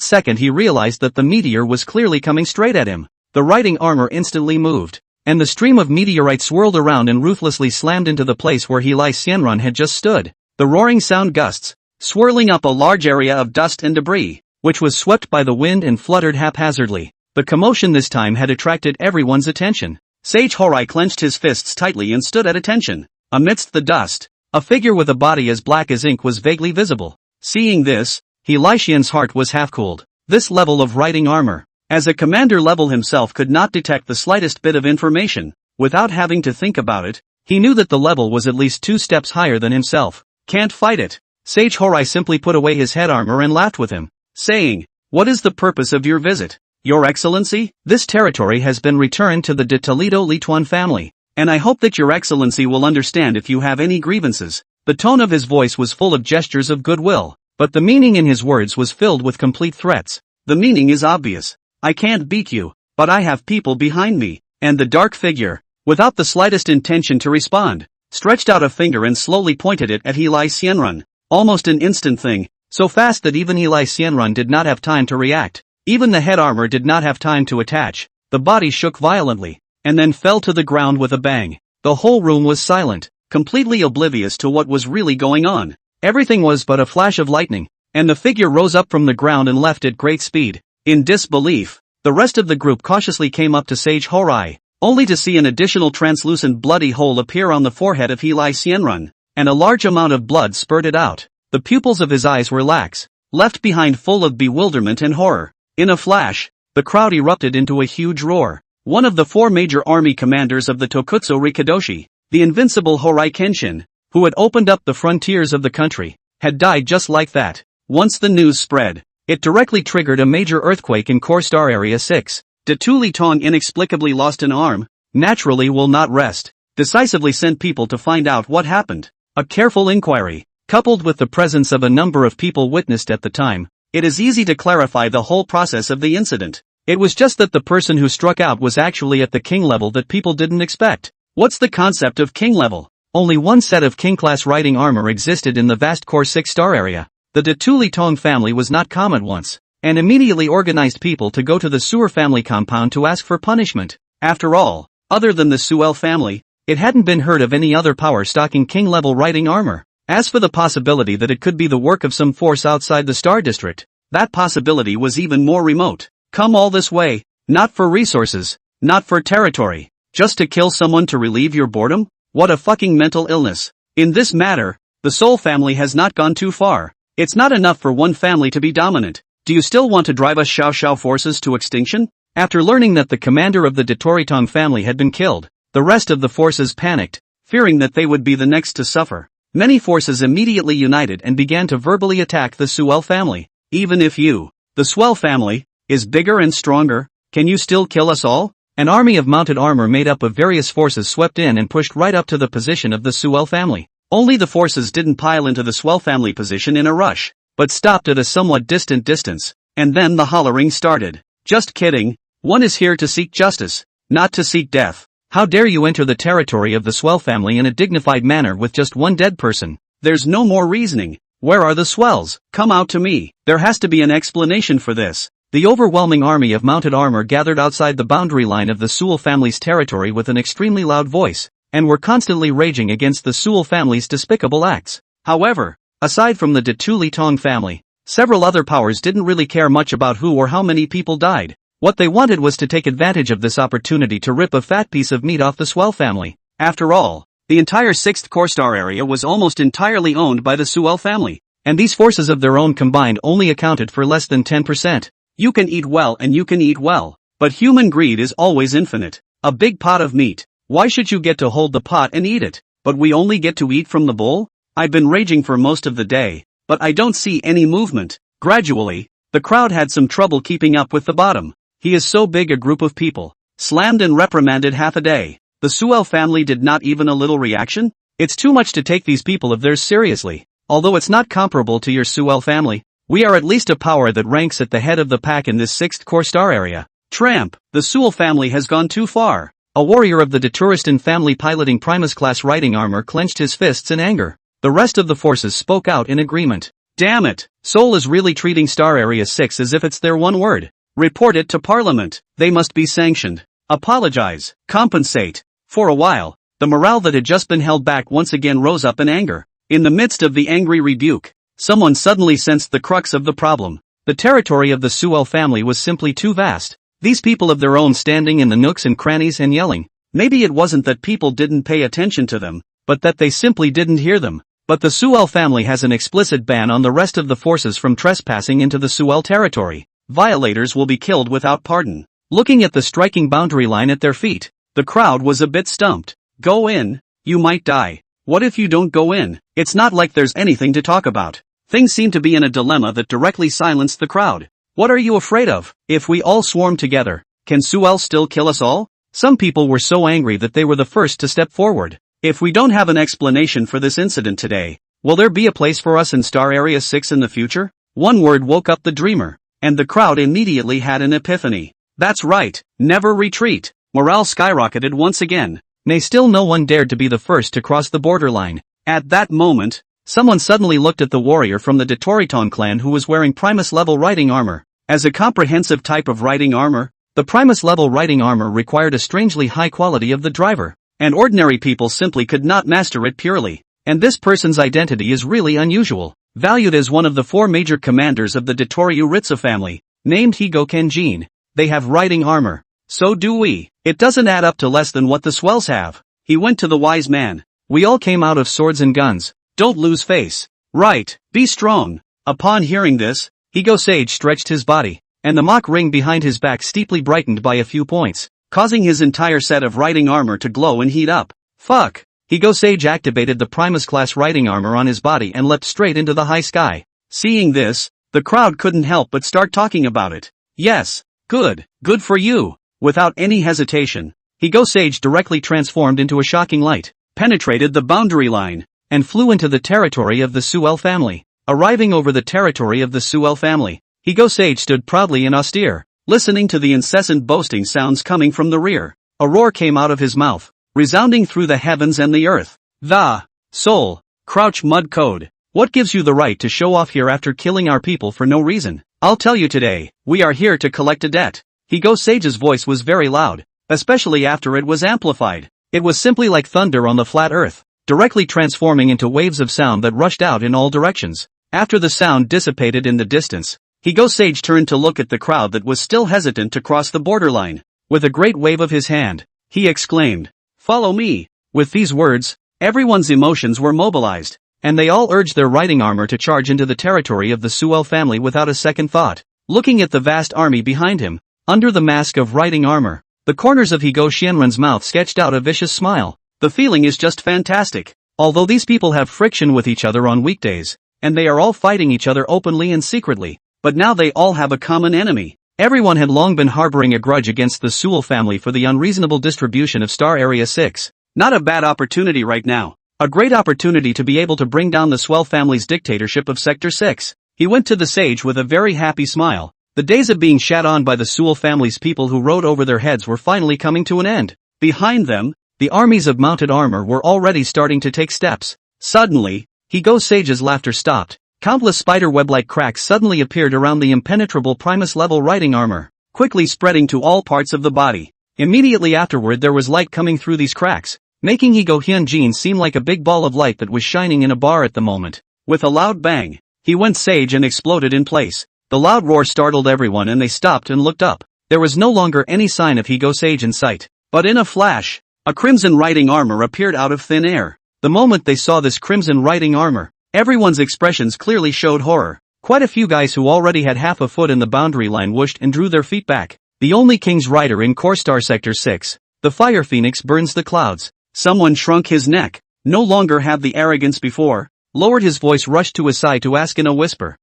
second he realized that the meteor was clearly coming straight at him. The riding armor instantly moved, and the stream of meteorites swirled around and ruthlessly slammed into the place where Li Xianrun had just stood. The roaring sound gusts, swirling up a large area of dust and debris, which was swept by the wind and fluttered haphazardly. The commotion this time had attracted everyone's attention. Sage Horai clenched his fists tightly and stood at attention. Amidst the dust, a figure with a body as black as ink was vaguely visible. Seeing this, Li Xian's heart was half-cooled. This level of riding armor, as a commander level himself could not detect the slightest bit of information. Without having to think about it, he knew that the level was at least 2 steps higher than himself. Can't fight it. Sage Horai simply put away his head armor and laughed with him, saying, "What is the purpose of your visit? Your Excellency, this territory has been returned to the de Toledo Lituan family, and I hope that your Excellency will understand if you have any grievances." The tone of his voice was full of gestures of goodwill, but the meaning in his words was filled with complete threats. The meaning is obvious. I can't beat you, but I have people behind me. And the dark figure, without the slightest intention to respond, stretched out a finger and slowly pointed it at Heli Xianrun. Almost an instant thing, so fast that even Heli Xianrun did not have time to react. Even the head armor did not have time to attach. The body shook violently, and then fell to the ground with a bang. The whole room was silent, completely oblivious to what was really going on. Everything was but a flash of lightning, and the figure rose up from the ground and left at great speed. In disbelief, the rest of the group cautiously came up to Sage Horai, only to see an additional translucent bloody hole appear on the forehead of Heli Xianrun, and a large amount of blood spurted out. The pupils of his eyes were lax, left behind full of bewilderment and horror. In a flash, the crowd erupted into a huge roar. One of the 4 major army commanders of the Tokutsu Rikadoshi, the invincible Horai Kenshin, who had opened up the frontiers of the country, had died just like that. Once the news spread, it directly triggered a major earthquake in Core Star Area 6. Detuli Tong inexplicably lost an arm, naturally will not rest, decisively sent people to find out what happened. A careful inquiry, coupled with the presence of a number of people witnessed at the time, it is easy to clarify the whole process of the incident. It was just that the person who struck out was actually at the king level that people didn't expect. What's the concept of king level? Only one set of king-class riding armor existed in the vast Core 6 star area. The Detuli Tong family was not common once, and immediately organized people to go to the Sewer family compound to ask for punishment. After all, other than the Suel family, it hadn't been heard of any other power stocking king-level riding armor. As for the possibility that it could be the work of some force outside the Star District, that possibility was even more remote. Come all this way, not for resources, not for territory, just to kill someone to relieve your boredom? What a fucking mental illness. In this matter, the Soul family has not gone too far. It's not enough for one family to be dominant. Do you still want to drive us Xiao Xiao forces to extinction? After learning that the commander of the Detoritong family had been killed, the rest of the forces panicked, fearing that they would be the next to suffer. Many forces immediately united and began to verbally attack the Suel family. Even if you, the Swell family, is bigger and stronger, can you still kill us all? An army of mounted armor made up of various forces swept in and pushed right up to the position of the Suel family. Only the forces didn't pile into the Swell family position in a rush, but stopped at a somewhat distant distance, and then the hollering started. Just kidding, one is here to seek justice, not to seek death. How dare you enter the territory of the Swell family in a dignified manner with just one dead person? There's no more reasoning. Where are the Swells? Come out to me. There has to be an explanation for this. The overwhelming army of mounted armor gathered outside the boundary line of the Sewell family's territory with an extremely loud voice, and were constantly raging against the Sewell family's despicable acts. However, aside from the Detuli Tong family, several other powers didn't really care much about who or how many people died. What they wanted was to take advantage of this opportunity to rip a fat piece of meat off the Swell family. After all, the entire 6th Core Star area was almost entirely owned by the Sewell family, and these forces of their own combined only accounted for less than 10%. You can eat well and you can eat well, but human greed is always infinite. A big pot of meat. Why should you get to hold the pot and eat it, but we only get to eat from the bowl? I've been raging for most of the day, but I don't see any movement. Gradually, the crowd had some trouble keeping up with the bottom. He is so big a group of people, slammed and reprimanded half a day. The Sewell family did not even a little reaction? It's too much to take these people of theirs seriously. Although it's not comparable to your Sewell family, we are at least a power that ranks at the head of the pack in this 6th Core Star area. Tramp, the Sewell family has gone too far. A warrior of the Deturistan family piloting Primus-class riding armor clenched his fists in anger. The rest of the forces spoke out in agreement. Damn it, Seoul is really treating Star Area 6 as if it's their one word. Report it to Parliament. They must be sanctioned. Apologize. Compensate. For a while, the morale that had just been held back once again rose up in anger. In the midst of the angry rebuke, someone suddenly sensed the crux of the problem. The territory of the Sewell family was simply too vast. These people of their own standing in the nooks and crannies and yelling. Maybe it wasn't that people didn't pay attention to them, but that they simply didn't hear them. But the Sewell family has an explicit ban on the rest of the forces from trespassing into the Sewell territory. Violators will be killed without pardon. Looking at the striking boundary line at their feet, the crowd was a bit stumped. Go in, you might die. What if you don't go in? It's not like there's anything to talk about. Things seem to be in a dilemma that directly silenced the crowd. What are you afraid of? If we all swarm together, can Sewell still kill us all? Some people were so angry that they were the first to step forward. If we don't have an explanation for this incident today, will there be a place for us in Star Area 6 in the future? One word woke up the dreamer, and the crowd immediately had an epiphany. That's right, never retreat. Morale skyrocketed once again. Still no one dared to be the first to cross the borderline. At that moment, someone suddenly looked at the warrior from the Detoriton clan who was wearing Primus-level riding armor. As a comprehensive type of riding armor, the Primus-level riding armor required a strangely high quality of the driver, and ordinary people simply could not master it purely. And this person's identity is really unusual. Valued as one of the 4 major commanders of the Dotoryu Ritsu family, named Higo Kenjin, they have riding armor. So do we. It doesn't add up to less than what the swells have. He went to the wise man. We all came out of swords and guns. Don't lose face. Right, be strong. Upon hearing this, Higo Sage stretched his body, and the mock ring behind his back steeply brightened by a few points, causing his entire set of riding armor to glow and heat up. Fuck! Higo Sage activated the Primus-class riding armor on his body and leapt straight into the high sky. Seeing this, the crowd couldn't help but start talking about it. Yes, good for you. Without any hesitation, Higo Sage directly transformed into a shocking light, penetrated the boundary line, and flew into the territory of the Suel family. Arriving over the territory of the Suel family, Higo Sage stood proudly and austere, listening to the incessant boasting sounds coming from the rear. A roar came out of his mouth, resounding through the heavens and the earth. The soul, crouch mud code. What gives you the right to show off here after killing our people for no reason? I'll tell you today, we are here to collect a debt. Higo Sage's voice was very loud, especially after it was amplified. It was simply like thunder on the flat earth, directly transforming into waves of sound that rushed out in all directions. After the sound dissipated in the distance, Higo Sage turned to look at the crowd that was still hesitant to cross the borderline. With a great wave of his hand, he exclaimed, "Follow me." With these words, everyone's emotions were mobilized, and they all urged their riding armor to charge into the territory of the Suel family without a second thought. Looking at the vast army behind him, under the mask of riding armor, the corners of Higo Shenron's mouth sketched out a vicious smile. The feeling is just fantastic. Although these people have friction with each other on weekdays, and they are all fighting each other openly and secretly, but now they all have a common enemy. Everyone had long been harboring a grudge against the Suel family for the unreasonable distribution of Star Area 6. Not a bad opportunity right now. A great opportunity to be able to bring down the Suel family's dictatorship of Sector 6. He went to the sage with a very happy smile. The days of being shat on by the Suel family's people who rode over their heads were finally coming to an end. Behind them, the armies of mounted armor were already starting to take steps. Suddenly, Higo Sage's laughter stopped. Countless spider-web-like cracks suddenly appeared around the impenetrable Primus-level riding armor, quickly spreading to all parts of the body. Immediately afterward there was light coming through these cracks, making Higo Hyunjin seem like a big ball of light that was shining in a bar at the moment. With a loud bang, he went sage and exploded in place. The loud roar startled everyone and they stopped and looked up. There was no longer any sign of Higo Sage in sight. But in a flash, a crimson riding armor appeared out of thin air. The moment they saw this crimson riding armor, everyone's expressions clearly showed horror. Quite a few guys who already had half a foot in the boundary line whooshed and drew their feet back. The only King's Rider in Core Star Sector 6, the Fire Phoenix burns the clouds. Someone shrunk his neck, no longer had the arrogance before, lowered his voice, rushed to his side to ask in a whisper.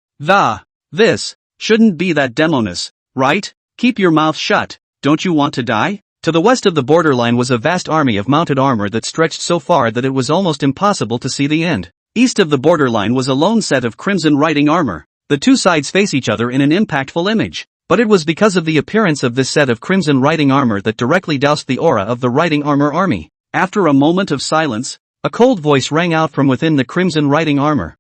This shouldn't be that Demonis, right? Keep your mouth shut, don't you want to die? To the west of the borderline was a vast army of mounted armor that stretched so far that it was almost impossible to see the end. East of the borderline was a lone set of crimson riding armor. The two sides face each other in an impactful image. But it was because of the appearance of this set of crimson riding armor that directly doused the aura of the riding armor army. After a moment of silence, a cold voice rang out from within the crimson riding armor.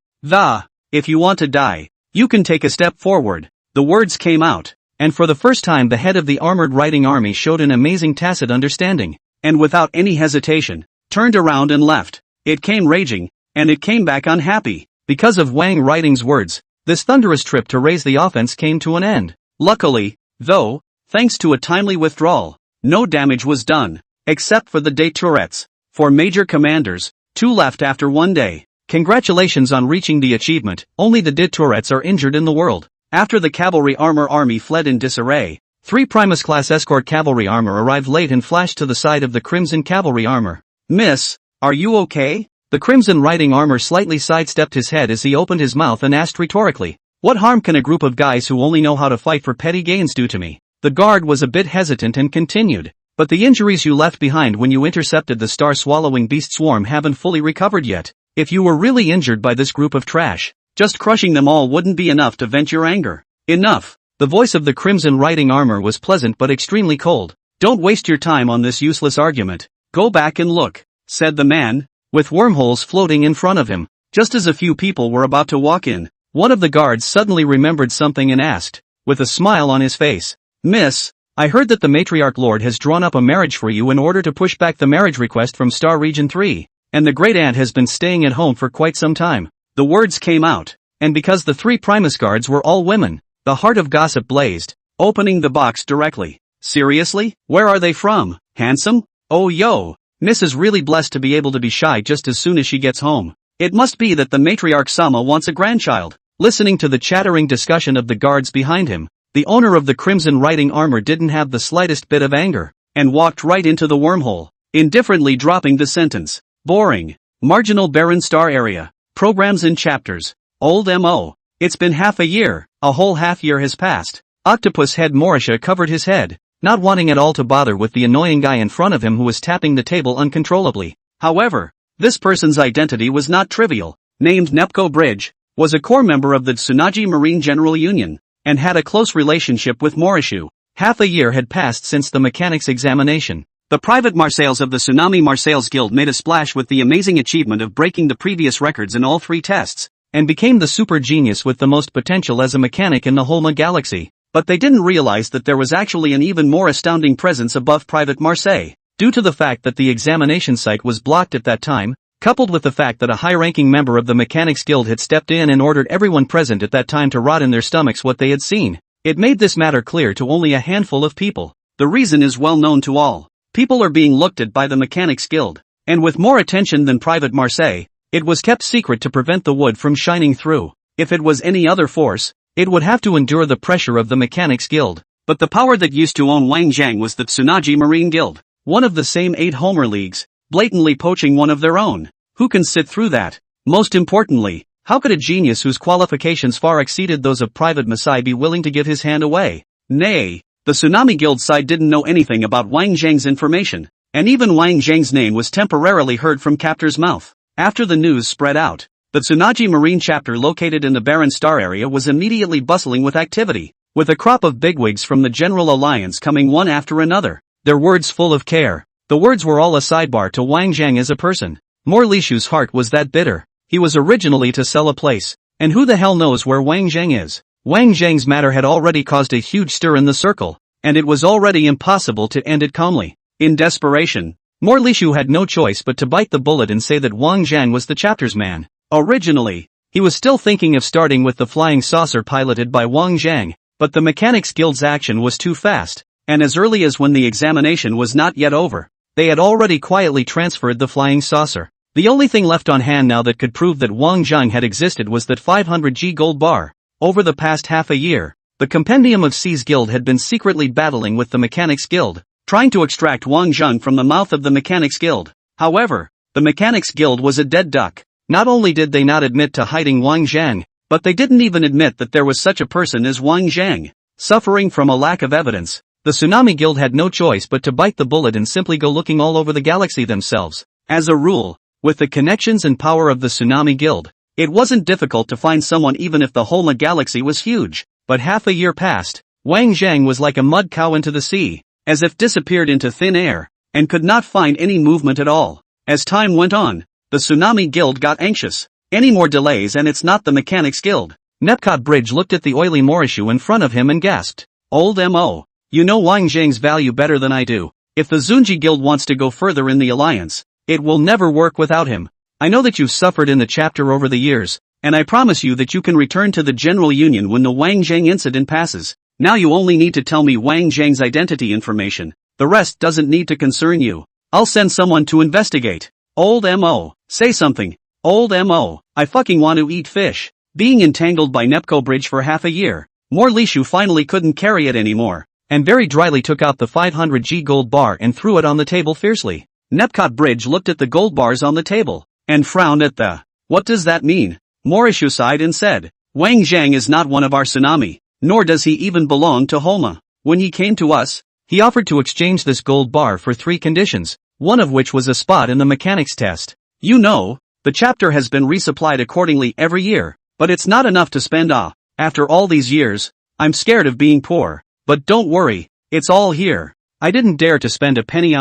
If you want to die, you can take a step forward. The words came out, and for the first time the head of the armored riding army showed an amazing tacit understanding, and without any hesitation, turned around and left. It came raging, and it came back unhappy. Because of Wang Riding's words, this thunderous trip to raise the offense came to an end. Luckily, though, thanks to a timely withdrawal, no damage was done, except for the day turrets. For major commanders, 2 left after 1 day. Congratulations on reaching the achievement. Only the DIT turrets are injured in the world. After the cavalry armor army fled in disarray, 3 Primus-class escort cavalry armor arrived late and flashed to the side of the crimson cavalry armor. Miss, are you okay? The crimson riding armor slightly sidestepped his head as he opened his mouth and asked rhetorically, what harm can a group of guys who only know how to fight for petty gains do to me? The guard was a bit hesitant and continued, But the injuries you left behind when you intercepted the star-swallowing beast swarm haven't fully recovered yet. If you were really injured by this group of trash, just crushing them all wouldn't be enough to vent your anger. Enough. The voice of the crimson riding armor was pleasant but extremely cold. Don't waste your time on this useless argument. Go back and look, said the man, with wormholes floating in front of him. Just as a few people were about to walk in, one of the guards suddenly remembered something and asked, with a smile on his face, "Miss, I heard that the matriarch lord has drawn up a marriage for you in order to push back the marriage request from Star Region 3, and the great aunt has been staying at home for quite some time." The words came out, and because the 3 Primus guards were all women, the heart of gossip blazed, opening the box directly. Seriously? Where are they from? Handsome? Oh yo, Miss is really blessed to be able to be shy just as soon as she gets home. It must be that the matriarch Sama wants a grandchild. Listening to the chattering discussion of the guards behind him, the owner of the crimson riding armor didn't have the slightest bit of anger, and walked right into the wormhole, indifferently dropping the sentence. Boring. Marginal barren star area. Programs in chapters. Old MO. It's been half a year, a whole half year has passed. Octopus head Morisha covered his head, not wanting at all to bother with the annoying guy in front of him who was tapping the table uncontrollably. However, this person's identity was not trivial. Named Nepco Bridge, was a core member of the Tsunaji Marine General Union, and had a close relationship with Morishu. Half a year had passed since the mechanics examination. The private Marseilles of the Tsunami Marseilles Guild made a splash with the amazing achievement of breaking the previous records in all 3 tests, and became the super genius with the most potential as a mechanic in the whole galaxy. But they didn't realize that there was actually an even more astounding presence above Private Marseille, due to the fact that the examination site was blocked at that time, coupled with the fact that a high-ranking member of the Mechanics Guild had stepped in and ordered everyone present at that time to rot in their stomachs what they had seen. It made this matter clear to only a handful of people. The reason is well known to all. People are being looked at by the Mechanics Guild, and with more attention than Private Marseille, it was kept secret to prevent the wood from shining through. If it was any other force, it would have to endure the pressure of the Mechanics Guild. But the power that used to own Wang Zhang was the Tsunaji Marine Guild, one of the same 8 Homer Leagues, blatantly poaching one of their own. Who can sit through that? Most importantly, how could a genius whose qualifications far exceeded those of Private Masai be willing to give his hand away? Nay, the Tsunami Guild side didn't know anything about Wang Zhang's information, and even Wang Zhang's name was temporarily heard from Captor's mouth. After the news spread out, the Tsunaji Marine chapter located in the Barren Star area was immediately bustling with activity, with a crop of bigwigs from the General Alliance coming one after another, their words full of care. The words were all a sidebar to Wang Zhang as a person. Morlishu's heart was that bitter. He was originally to sell a place, and who the hell knows where Wang Zhang is? Wang Zhang's matter had already caused a huge stir in the circle, and it was already impossible to end it calmly. In desperation, Morlishu had no choice but to bite the bullet and say that Wang Zhang was the chapter's man. Originally, he was still thinking of starting with the flying saucer piloted by Wang Zhang, but the Mechanics Guild's action was too fast, and as early as when the examination was not yet over, they had already quietly transferred the flying saucer. The only thing left on hand now that could prove that Wang Zhang had existed was that 500G gold bar. Over the past half a year, the Compendium of Seas Guild had been secretly battling with the Mechanics Guild, trying to extract Wang Zhang from the mouth of the Mechanics Guild. However, the Mechanics Guild was a dead duck. Not only did they not admit to hiding Wang Zhang, but they didn't even admit that there was such a person as Wang Zhang. Suffering from a lack of evidence, the Tsunami Guild had no choice but to bite the bullet and simply go looking all over the galaxy themselves. As a rule, with the connections and power of the Tsunami Guild, it wasn't difficult to find someone even if the whole galaxy was huge. But half a year passed, Wang Zhang was like a mud cow into the sea, as if disappeared into thin air, and could not find any movement at all. As time went on, the Tsunami Guild got anxious. Any more delays and it's not the Mechanics Guild. Nepcot Bridge looked at the oily Morishu in front of him and gasped. Old M.O. You know Wang Zhang's value better than I do. If the Zunji Guild wants to go further in the alliance, it will never work without him. I know that you've suffered in the chapter over the years, and I promise you that you can return to the General Union when the Wang Zhang incident passes. Now you only need to tell me Wang Zhang's identity information. The rest doesn't need to concern you. I'll send someone to investigate. Old M.O. Say something. Old M.O. I fucking want to eat fish. Being entangled by Nepco Bridge for half a year, Morlishu finally couldn't carry it anymore, and very dryly took out the 500G gold bar and threw it on the table fiercely. Nepcot Bridge looked at the gold bars on the table, and frowned at the, what does that mean? Morishu sighed and said, Wang Zhang is not one of our tsunami, nor does he even belong to Homa. When he came to us, He offered to exchange this gold bar for 3 conditions, one of which was a spot in the mechanics test. You know, the chapter has been resupplied accordingly every year, but it's not enough to spend after all these years. I'm scared of being poor, but don't worry, it's all here. I didn't dare to spend a penny.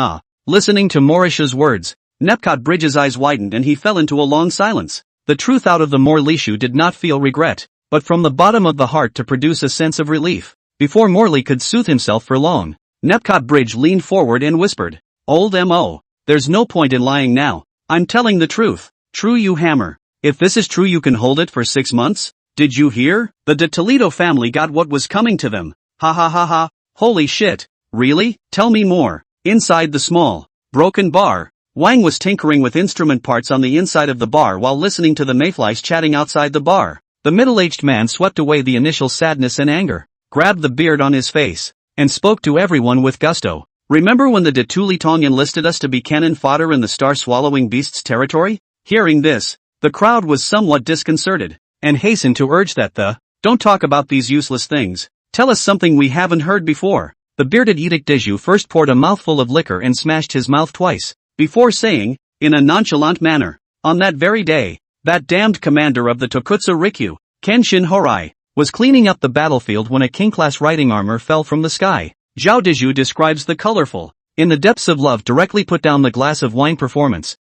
Listening to Morish's words, Nepcot Bridge's eyes widened and he fell into a long silence. The truth out of the Morlishu did not feel regret, but from the bottom of the heart to produce a sense of relief. Before Morley could soothe himself for long, Nepcot Bridge leaned forward and whispered, "Old M.O., there's no point in lying now. I'm telling the truth. True, you hammer. If this is true, you can hold it for 6 months? Did you hear? The de Toledo family got what was coming to them. Ha ha ha ha. Holy shit. Really? Tell me more." Inside the small, broken bar, Wang was tinkering with instrument parts on the inside of the bar while listening to the mayflies chatting outside the bar. The middle-aged man swept away the initial sadness and anger, grabbed the beard on his face, and spoke to everyone with gusto. "Remember when the de Tulitong enlisted us to be cannon fodder in the star-swallowing beast's territory?" Hearing this, the crowd was somewhat disconcerted, and hastened to urge that don't talk about these useless things. Tell us something we haven't heard before. The bearded Edict Deju first poured a mouthful of liquor and smashed his mouth twice, before saying, in a nonchalant manner, "On that very day, that damned commander of the Tokutsu Rikyu, Kenshin Horai, was cleaning up the battlefield when a king-class riding armor fell from the sky." Zhao Deju describes the colorful, in the depths of love directly put down the glass of wine performance.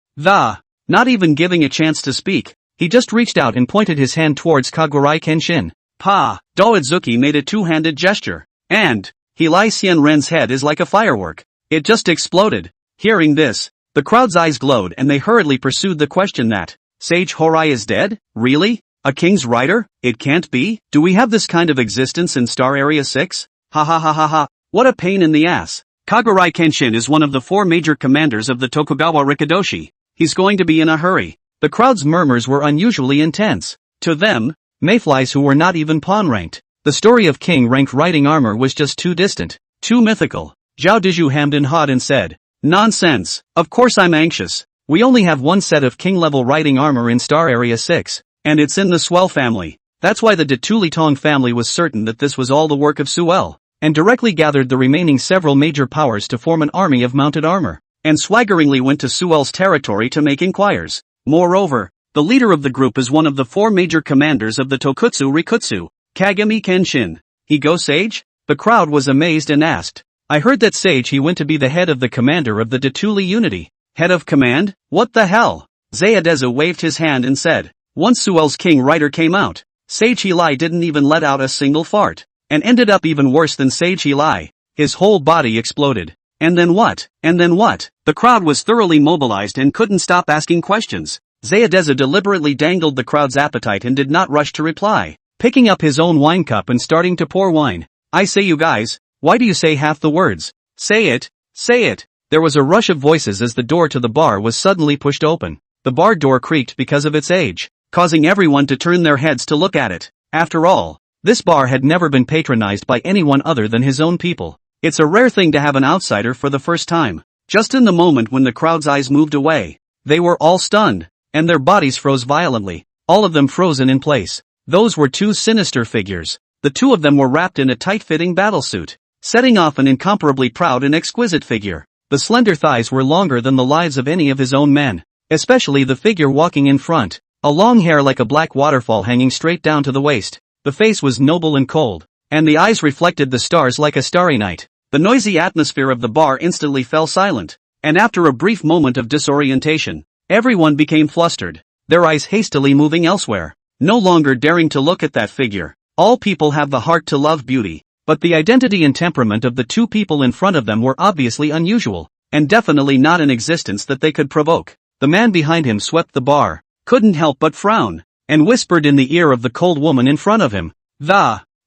Not even giving a chance to speak, he just reached out and pointed his hand towards Kaguroi Kenshin. Doidzuki made a two-handed gesture, and Hilai Xianren's head is like a firework. It just exploded. Hearing this, the crowd's eyes glowed and they hurriedly pursued the question that, Sage Horai is dead? Really? A king's rider? It can't be? Do we have this kind of existence in Star Area 6? Ha ha ha ha ha, what a pain in the ass. Kaguroi Kenshin is one of the 4 major commanders of the Tokugawa Rikkidoshi. He's going to be in a hurry. The crowd's murmurs were unusually intense. To them, mayflies who were not even pawn-ranked, the story of king-ranked riding armor was just too distant, too mythical. Zhao Deju hammed and hawed and said, "Nonsense, of course I'm anxious. We only have one set of king-level riding armor in Star Area 6, and it's in the Swell family." That's why the de Tulitong family was certain that this was all the work of Suel, and directly gathered the remaining several major powers to form an army of mounted armor, and swaggeringly went to Suel's territory to make inquiries. Moreover, the leader of the group is one of the 4 major commanders of the Tokutsu Rikutsu, Kagami Kenshin. He go Sage? The crowd was amazed and asked. I heard that Sage he went to be the head of the commander of the Detuli Unity. Head of command? What the hell? Zayadeza waved his hand and said, once Suel's king rider came out, Sage Hilai didn't even let out a single fart, and ended up even worse than Sage Hilai. His whole body exploded. And then what? And then what? The crowd was thoroughly mobilized and couldn't stop asking questions. Zayadeza deliberately dangled the crowd's appetite and did not rush to reply, picking up his own wine cup and starting to pour wine. I say you guys, why do you say half the words? Say it, say it. There was a rush of voices as the door to the bar was suddenly pushed open. The bar door creaked because of its age, causing everyone to turn their heads to look at it. After all, this bar had never been patronized by anyone other than his own people. It's a rare thing to have an outsider for the first time. Just in the moment when the crowd's eyes moved away, they were all stunned, and their bodies froze violently, all of them frozen in place. Those were 2 sinister figures. The 2 of them were wrapped in a tight-fitting battlesuit, setting off an incomparably proud and exquisite figure. The slender thighs were longer than the lives of any of his own men, especially the figure walking in front, a long hair like a black waterfall hanging straight down to the waist. The face was noble and cold, and the eyes reflected the stars like a starry night. The noisy atmosphere of the bar instantly fell silent, and after a brief moment of disorientation, everyone became flustered, their eyes hastily moving elsewhere, no longer daring to look at that figure. All people have the heart to love beauty, but the identity and temperament of the 2 people in front of them were obviously unusual, and definitely not an existence that they could provoke. The man behind him swept the bar, couldn't help but frown, and whispered in the ear of the cold woman in front of him,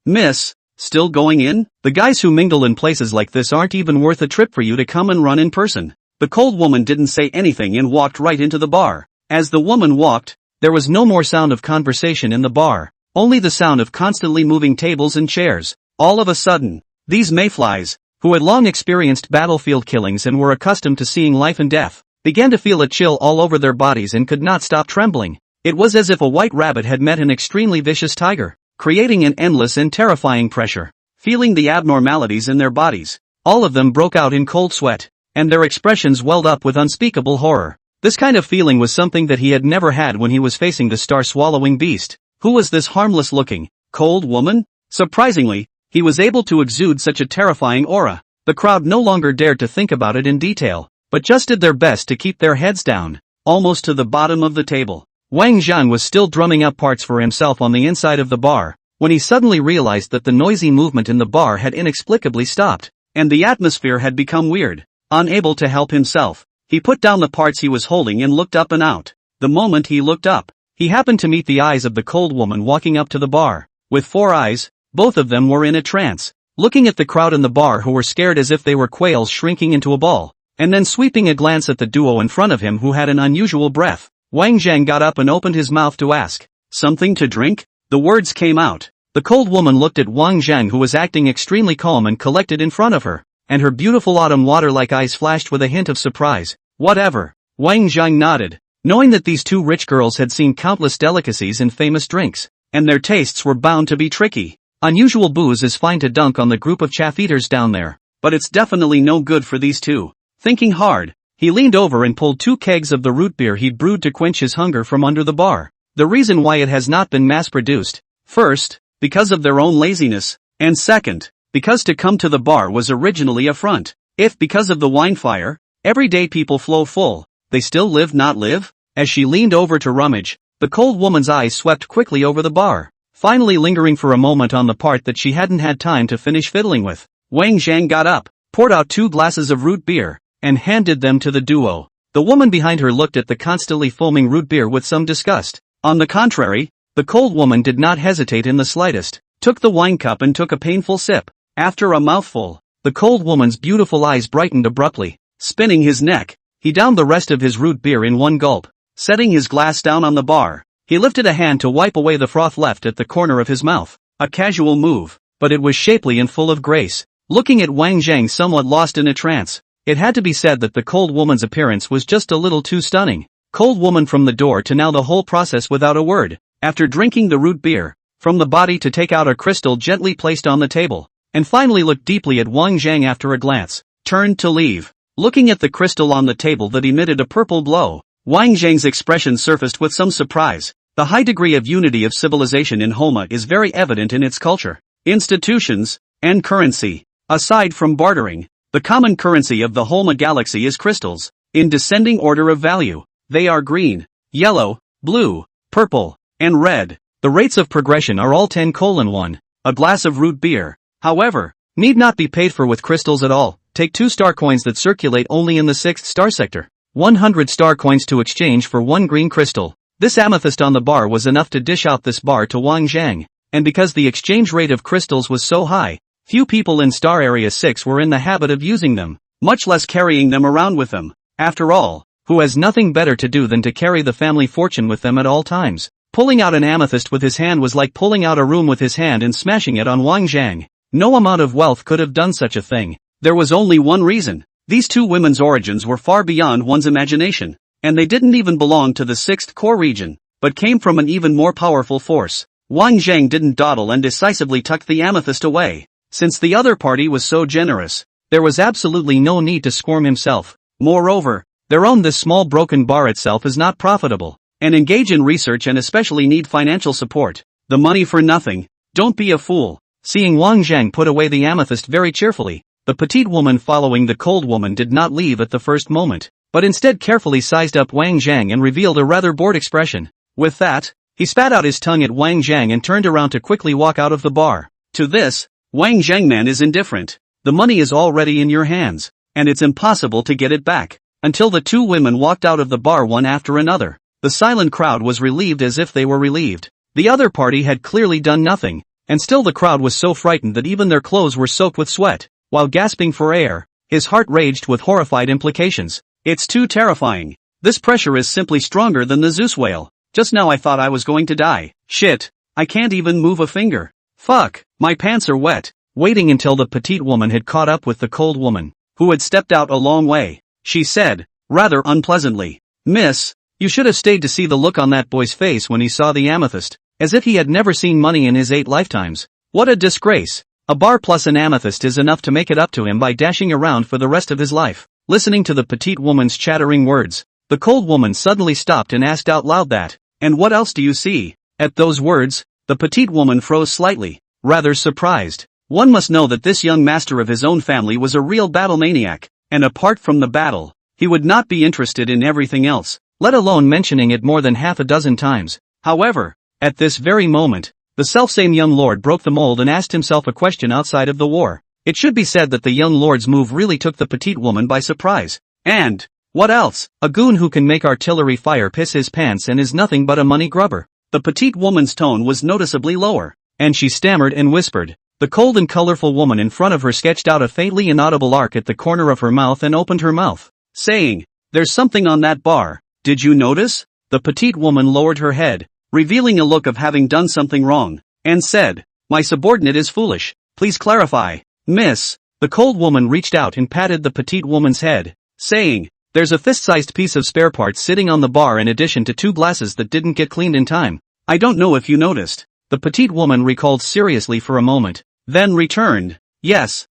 Miss, still going in? The guys who mingle in places like this aren't even worth a trip for you to come and run in person. The cold woman didn't say anything and walked right into the bar. As the woman walked, there was no more sound of conversation in the bar, only the sound of constantly moving tables and chairs. All of a sudden, these mayflies, who had long experienced battlefield killings and were accustomed to seeing life and death, began to feel a chill all over their bodies and could not stop trembling. It was as if a white rabbit had met an extremely vicious tiger, creating an endless and terrifying pressure. Feeling the abnormalities in their bodies, All of them broke out in cold sweat, and their expressions welled up with unspeakable horror. This kind of feeling was something that he had never had when he was facing the star-swallowing beast. Who was this harmless-looking, cold woman? Surprisingly, he was able to exude such a terrifying aura. The crowd no longer dared to think about it in detail, but just did their best to keep their heads down, almost to the bottom of the table. Wang Zhang was still drumming up parts for himself on the inside of the bar, when he suddenly realized that the noisy movement in the bar had inexplicably stopped, and the atmosphere had become weird. Unable to help himself, he put down the parts he was holding and looked up and out. The moment he looked up, he happened to meet the eyes of the cold woman walking up to the bar. With 4 eyes, both of them were in a trance, looking at the crowd in the bar who were scared as if they were quails shrinking into a ball, and then sweeping a glance at the duo in front of him who had an unusual breath. Wang Zhang got up and opened his mouth to ask, "Something to drink?" The words came out. The cold woman looked at Wang Zhang, who was acting extremely calm and collected in front of her, and her beautiful autumn water-like eyes flashed with a hint of surprise. "Whatever." Wang Zhang nodded, knowing that these two rich girls had seen countless delicacies and famous drinks, and their tastes were bound to be tricky. Unusual booze is fine to dunk on the group of chaff-eaters down there, but it's definitely no good for these two. Thinking hard, he leaned over and pulled 2 kegs of the root beer he'd brewed to quench his hunger from under the bar. The reason why it has not been mass-produced: first, because of their own laziness, and second, because to come to the bar was originally a front. If because of the wine fire, everyday people flow full, they still live not live? As she leaned over to rummage, the cold woman's eyes swept quickly over the bar, finally lingering for a moment on the part that she hadn't had time to finish fiddling with. Wang Zhang got up, poured out 2 glasses of root beer, and handed them to the duo. The woman behind her looked at the constantly foaming root beer with some disgust. On the contrary, the cold woman did not hesitate in the slightest, took the wine cup and took a painful sip. After a mouthful, the cold woman's beautiful eyes brightened abruptly. Spinning his neck, he downed the rest of his root beer in one gulp. Setting his glass down on the bar, he lifted a hand to wipe away the froth left at the corner of his mouth. A casual move, but it was shapely and full of grace. Looking at Wang Zhang somewhat lost in a trance, it had to be said that the cold woman's appearance was just a little too stunning. Cold woman from the door to now, the whole process without a word. After drinking the root beer, from the body to take out a crystal gently placed on the table, and finally looked deeply at Wang Zhang after a glance, turned to leave. Looking at the crystal on the table that emitted a purple glow, Wang Zhang's expression surfaced with some surprise. The high degree of unity of civilization in Homa is very evident in its culture, institutions, and currency. Aside from bartering, the common currency of the Homa galaxy is crystals, in descending order of value. They are green, yellow, blue, purple, and red. The rates of progression are all 10:1. A glass of root beer, however, need not be paid for with crystals at all. Take 2 star coins that circulate only in the 6th star sector. 100 star coins to exchange for 1 green crystal. This amethyst on the bar was enough to dish out this bar to Wang Zhang, and because the exchange rate of crystals was so high, few people in Star Area 6 were in the habit of using them, much less carrying them around with them. After all, who has nothing better to do than to carry the family fortune with them at all times? Pulling out an amethyst with his hand was like pulling out a room with his hand and smashing it on Wang Zhang. No amount of wealth could have done such a thing. There was only one reason. These two women's origins were far beyond one's imagination, and they didn't even belong to the 6th core region, but came from an even more powerful force. Wang Zhang didn't dawdle and decisively tucked the amethyst away. Since the other party was so generous, there was absolutely no need to squirm himself. Moreover, their own this small broken bar itself is not profitable, and engage in research and especially need financial support. The money for nothing. Don't be a fool. Seeing Wang Zhang put away the amethyst very cheerfully, the petite woman following the cold woman did not leave at the first moment, but instead carefully sized up Wang Zhang and revealed a rather bored expression. With that, he spat out his tongue at Wang Zhang and turned around to quickly walk out of the bar. To this, Wang Zhangman is indifferent. The money is already in your hands, and it's impossible to get it back. Until the two women walked out of the bar one after another, the silent crowd was relieved as if they were relieved. The other party had clearly done nothing, and still the crowd was so frightened that even their clothes were soaked with sweat. While gasping for air, his heart raged with horrified implications. It's too terrifying. This pressure is simply stronger than the Zeus whale. Just now I thought I was going to die. Shit, I can't even move a finger. Fuck, my pants are wet. Waiting until the petite woman had caught up with the cold woman, who had stepped out a long way, she said, rather unpleasantly, "Miss, you should have stayed to see the look on that boy's face when he saw the amethyst, as if he had never seen money in his 8 lifetimes. What a disgrace." A bar plus an amethyst is enough to make it up to him by dashing around for the rest of his life. Listening to the petite woman's chattering words, the cold woman suddenly stopped and asked out loud that, "And what else do you see?" At those words, the petite woman froze slightly, rather surprised. One must know that this young master of his own family was a real battle maniac, and apart from the battle, he would not be interested in everything else, let alone mentioning it more than half a dozen times. However, at this very moment, the selfsame young lord broke the mold and asked himself a question outside of the war. It should be said that the young lord's move really took the petite woman by surprise. And, what else? A goon who can make artillery fire piss his pants and is nothing but a money grubber. The petite woman's tone was noticeably lower, and she stammered and whispered. The cold and colorful woman in front of her sketched out a faintly inaudible arc at the corner of her mouth and opened her mouth, saying, "There's something on that bar. Did you notice?" The petite woman lowered her head, revealing a look of having done something wrong, and said, "My subordinate is foolish. Please clarify." "Miss." The cold woman reached out and patted the petite woman's head, saying, "There's a fist-sized piece of spare parts sitting on the bar in addition to 2 glasses that didn't get cleaned in time. I don't know if you noticed." The petite woman recalled seriously for a moment, then returned, Yes,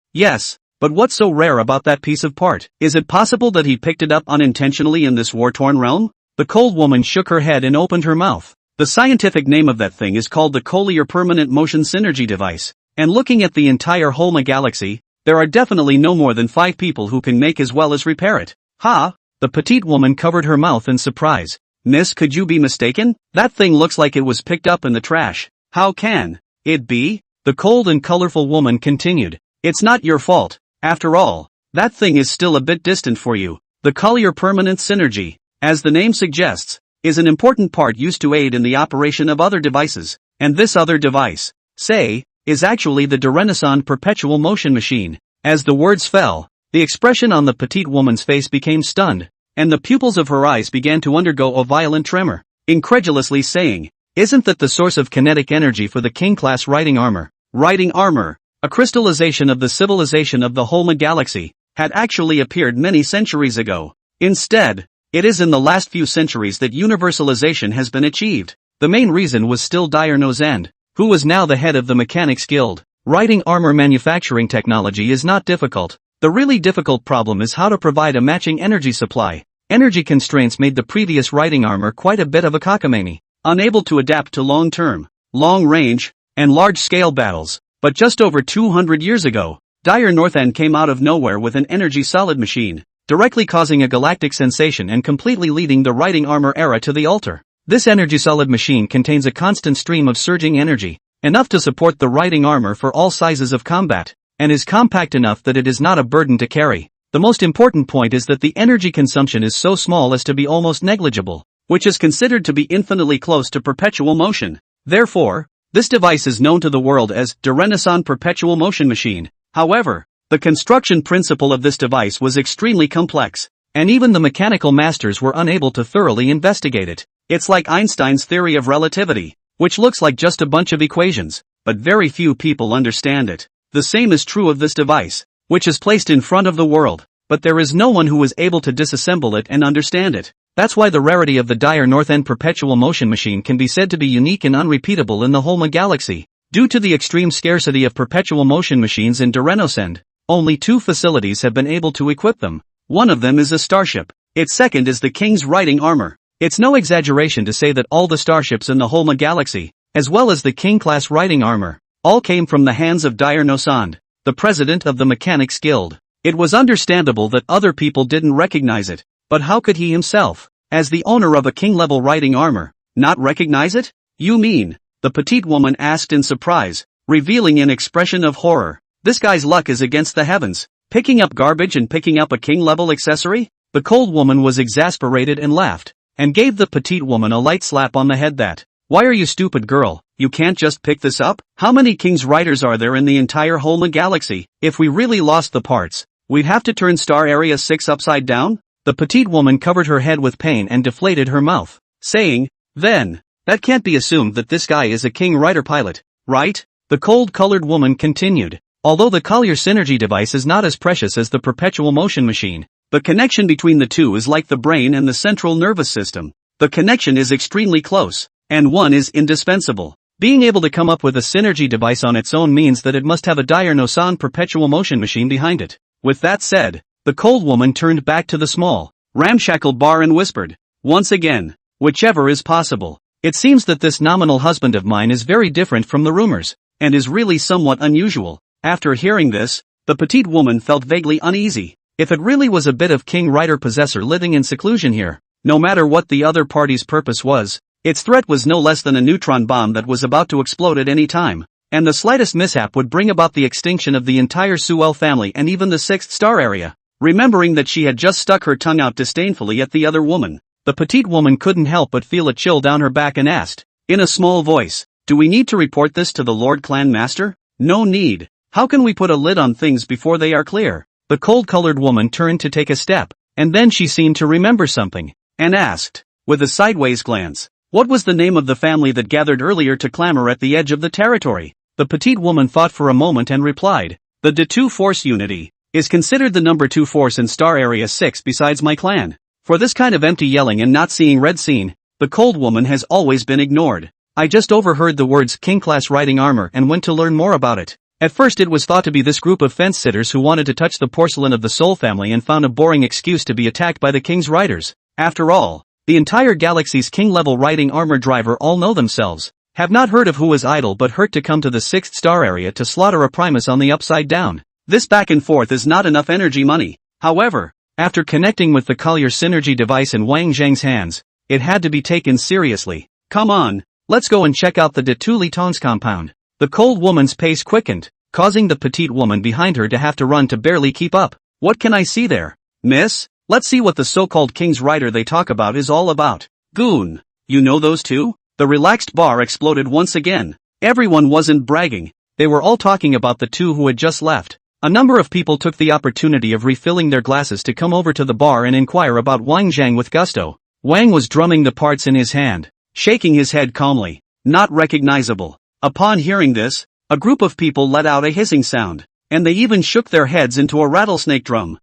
but what's so rare about that piece of part? Is it possible that he picked it up unintentionally in this war-torn realm?" The cold woman shook her head and opened her mouth. The scientific name of that thing is called the Collier Permanent Motion Synergy Device, and looking at the entire Holma galaxy, there are definitely no more than 5 people who can make as well as repair it. "Ha?" The petite woman covered her mouth in surprise. "Miss, could you be mistaken? That thing looks like it was picked up in the trash." "How can it be?" The cold and colorful woman continued. "It's not your fault. After all, that thing is still a bit distant for you. The Collier Permanent Synergy, as the name suggests, is an important part used to aid in the operation of other devices, and this other device, say, is actually the de Renaissance Perpetual Motion Machine." As the words fell, the expression on the petite woman's face became stunned, and the pupils of her eyes began to undergo a violent tremor, incredulously saying, "Isn't that the source of kinetic energy for the King-class riding armor?" Riding armor, a crystallization of the civilization of the Holma galaxy, had actually appeared many centuries ago. Instead, it is in the last few centuries that universalization has been achieved. The main reason was still Dire Nozand, who was now the head of the Mechanics Guild. Riding armor manufacturing technology is not difficult. The really difficult problem is how to provide a matching energy supply. Energy constraints made the previous riding armor quite a bit of a cockamamie, unable to adapt to long-term, long-range, and large-scale battles. But just over 200 years ago, Dire Northend came out of nowhere with an energy-solid machine, directly causing a galactic sensation and completely leading the riding armor era to the altar. This energy-solid machine contains a constant stream of surging energy, enough to support the riding armor for all sizes of combat, and is compact enough that it is not a burden to carry. The most important point is that the energy consumption is so small as to be almost negligible, which is considered to be infinitely close to perpetual motion. Therefore, this device is known to the world as the Renaissance Perpetual Motion Machine. However, the construction principle of this device was extremely complex, and even the mechanical masters were unable to thoroughly investigate it. It's like Einstein's theory of relativity, which looks like just a bunch of equations, but very few people understand it. The same is true of this device, which is placed in front of the world, but there is no one who is able to disassemble it and understand it. That's why the rarity of the Dire Northend Perpetual Motion Machine can be said to be unique and unrepeatable in the Holma galaxy. Due to the extreme scarcity of perpetual motion machines in Derenosend, only 2 facilities have been able to equip them. One of them is a starship. Its second is the King's riding armor. It's no exaggeration to say that all the starships in the Holma galaxy, as well as the King-class riding armor, all came from the hands of Dire Nosand, the president of the Mechanics Guild. It was understandable that other people didn't recognize it, but how could he himself, as the owner of a king-level riding armor, not recognize it? "You mean?" the petite woman asked in surprise, revealing an expression of horror. "This guy's luck is against the heavens. Picking up garbage and picking up a king-level accessory?" The cold woman was exasperated and laughed, and gave the petite woman a light slap on the head that, "Why are you stupid, girl? You can't just pick this up? How many King's Riders are there in the entire Holma galaxy? If we really lost the parts, we'd have to turn Star Area 6 upside down?" The petite woman covered her head with pain and deflated her mouth, saying, "Then, that can't be assumed that this guy is a King Rider pilot, right?" The cold-colored woman continued, "Although the Collier Synergy device is not as precious as the Perpetual Motion Machine, the connection between the two is like the brain and the central nervous system. The connection is extremely close, and one is indispensable. Being able to come up with a synergy device on its own means that it must have a dire no-san perpetual motion machine behind it. With that said, the cold woman turned back to the small, ramshackle bar and whispered, once again, whichever is possible. It seems that this nominal husband of mine is very different from the rumors, and is really somewhat unusual. After hearing this, the petite woman felt vaguely uneasy. If it really was a bit of King Rider possessor living in seclusion here, no matter what the other party's purpose was, its threat was no less than a neutron bomb that was about to explode at any time, and the slightest mishap would bring about the extinction of the entire Sewell family and even the sixth star area. Remembering that she had just stuck her tongue out disdainfully at the other woman, the petite woman couldn't help but feel a chill down her back and asked, in a small voice, do we need to report this to the Lord Clan Master? No need. How can we put a lid on things before they are clear? The cold-colored woman turned to take a step, and then she seemed to remember something, and asked, with a sideways glance, what was the name of the family that gathered earlier to clamor at the edge of the territory? The petite woman thought for a moment and replied, the D2 Force Unity is considered the number 2 force in Star Area 6 besides my clan. For this kind of empty yelling and not seeing red scene, the cold woman has always been ignored. I just overheard the words King-class riding armor and went to learn more about it. At first it was thought to be this group of fence-sitters who wanted to touch the porcelain of the Soul family and found a boring excuse to be attacked by the King's riders. After all, the entire galaxy's King-level riding armor driver all know themselves. Have not heard of who was idle but hurt to come to the 6th star area to slaughter a Primus on the upside down. This back and forth is not enough energy money. However, after connecting with the Collier synergy device in Wang Zhang's hands, it had to be taken seriously. Come on, let's go and check out the Detuli Tong's compound. The cold woman's pace quickened, causing the petite woman behind her to have to run to barely keep up. What can I see there? Miss? Let's see what the so-called King's Rider they talk about is all about. Goon. You know those two? The relaxed bar exploded once again. Everyone wasn't bragging. They were all talking about the two who had just left. A number of people took the opportunity of refilling their glasses to come over to the bar and inquire about Wang Zhang with gusto. Wang was drumming the parts in his hand, shaking his head calmly. Not recognizable. Upon hearing this, a group of people let out a hissing sound, and they even shook their heads into a rattlesnake drum.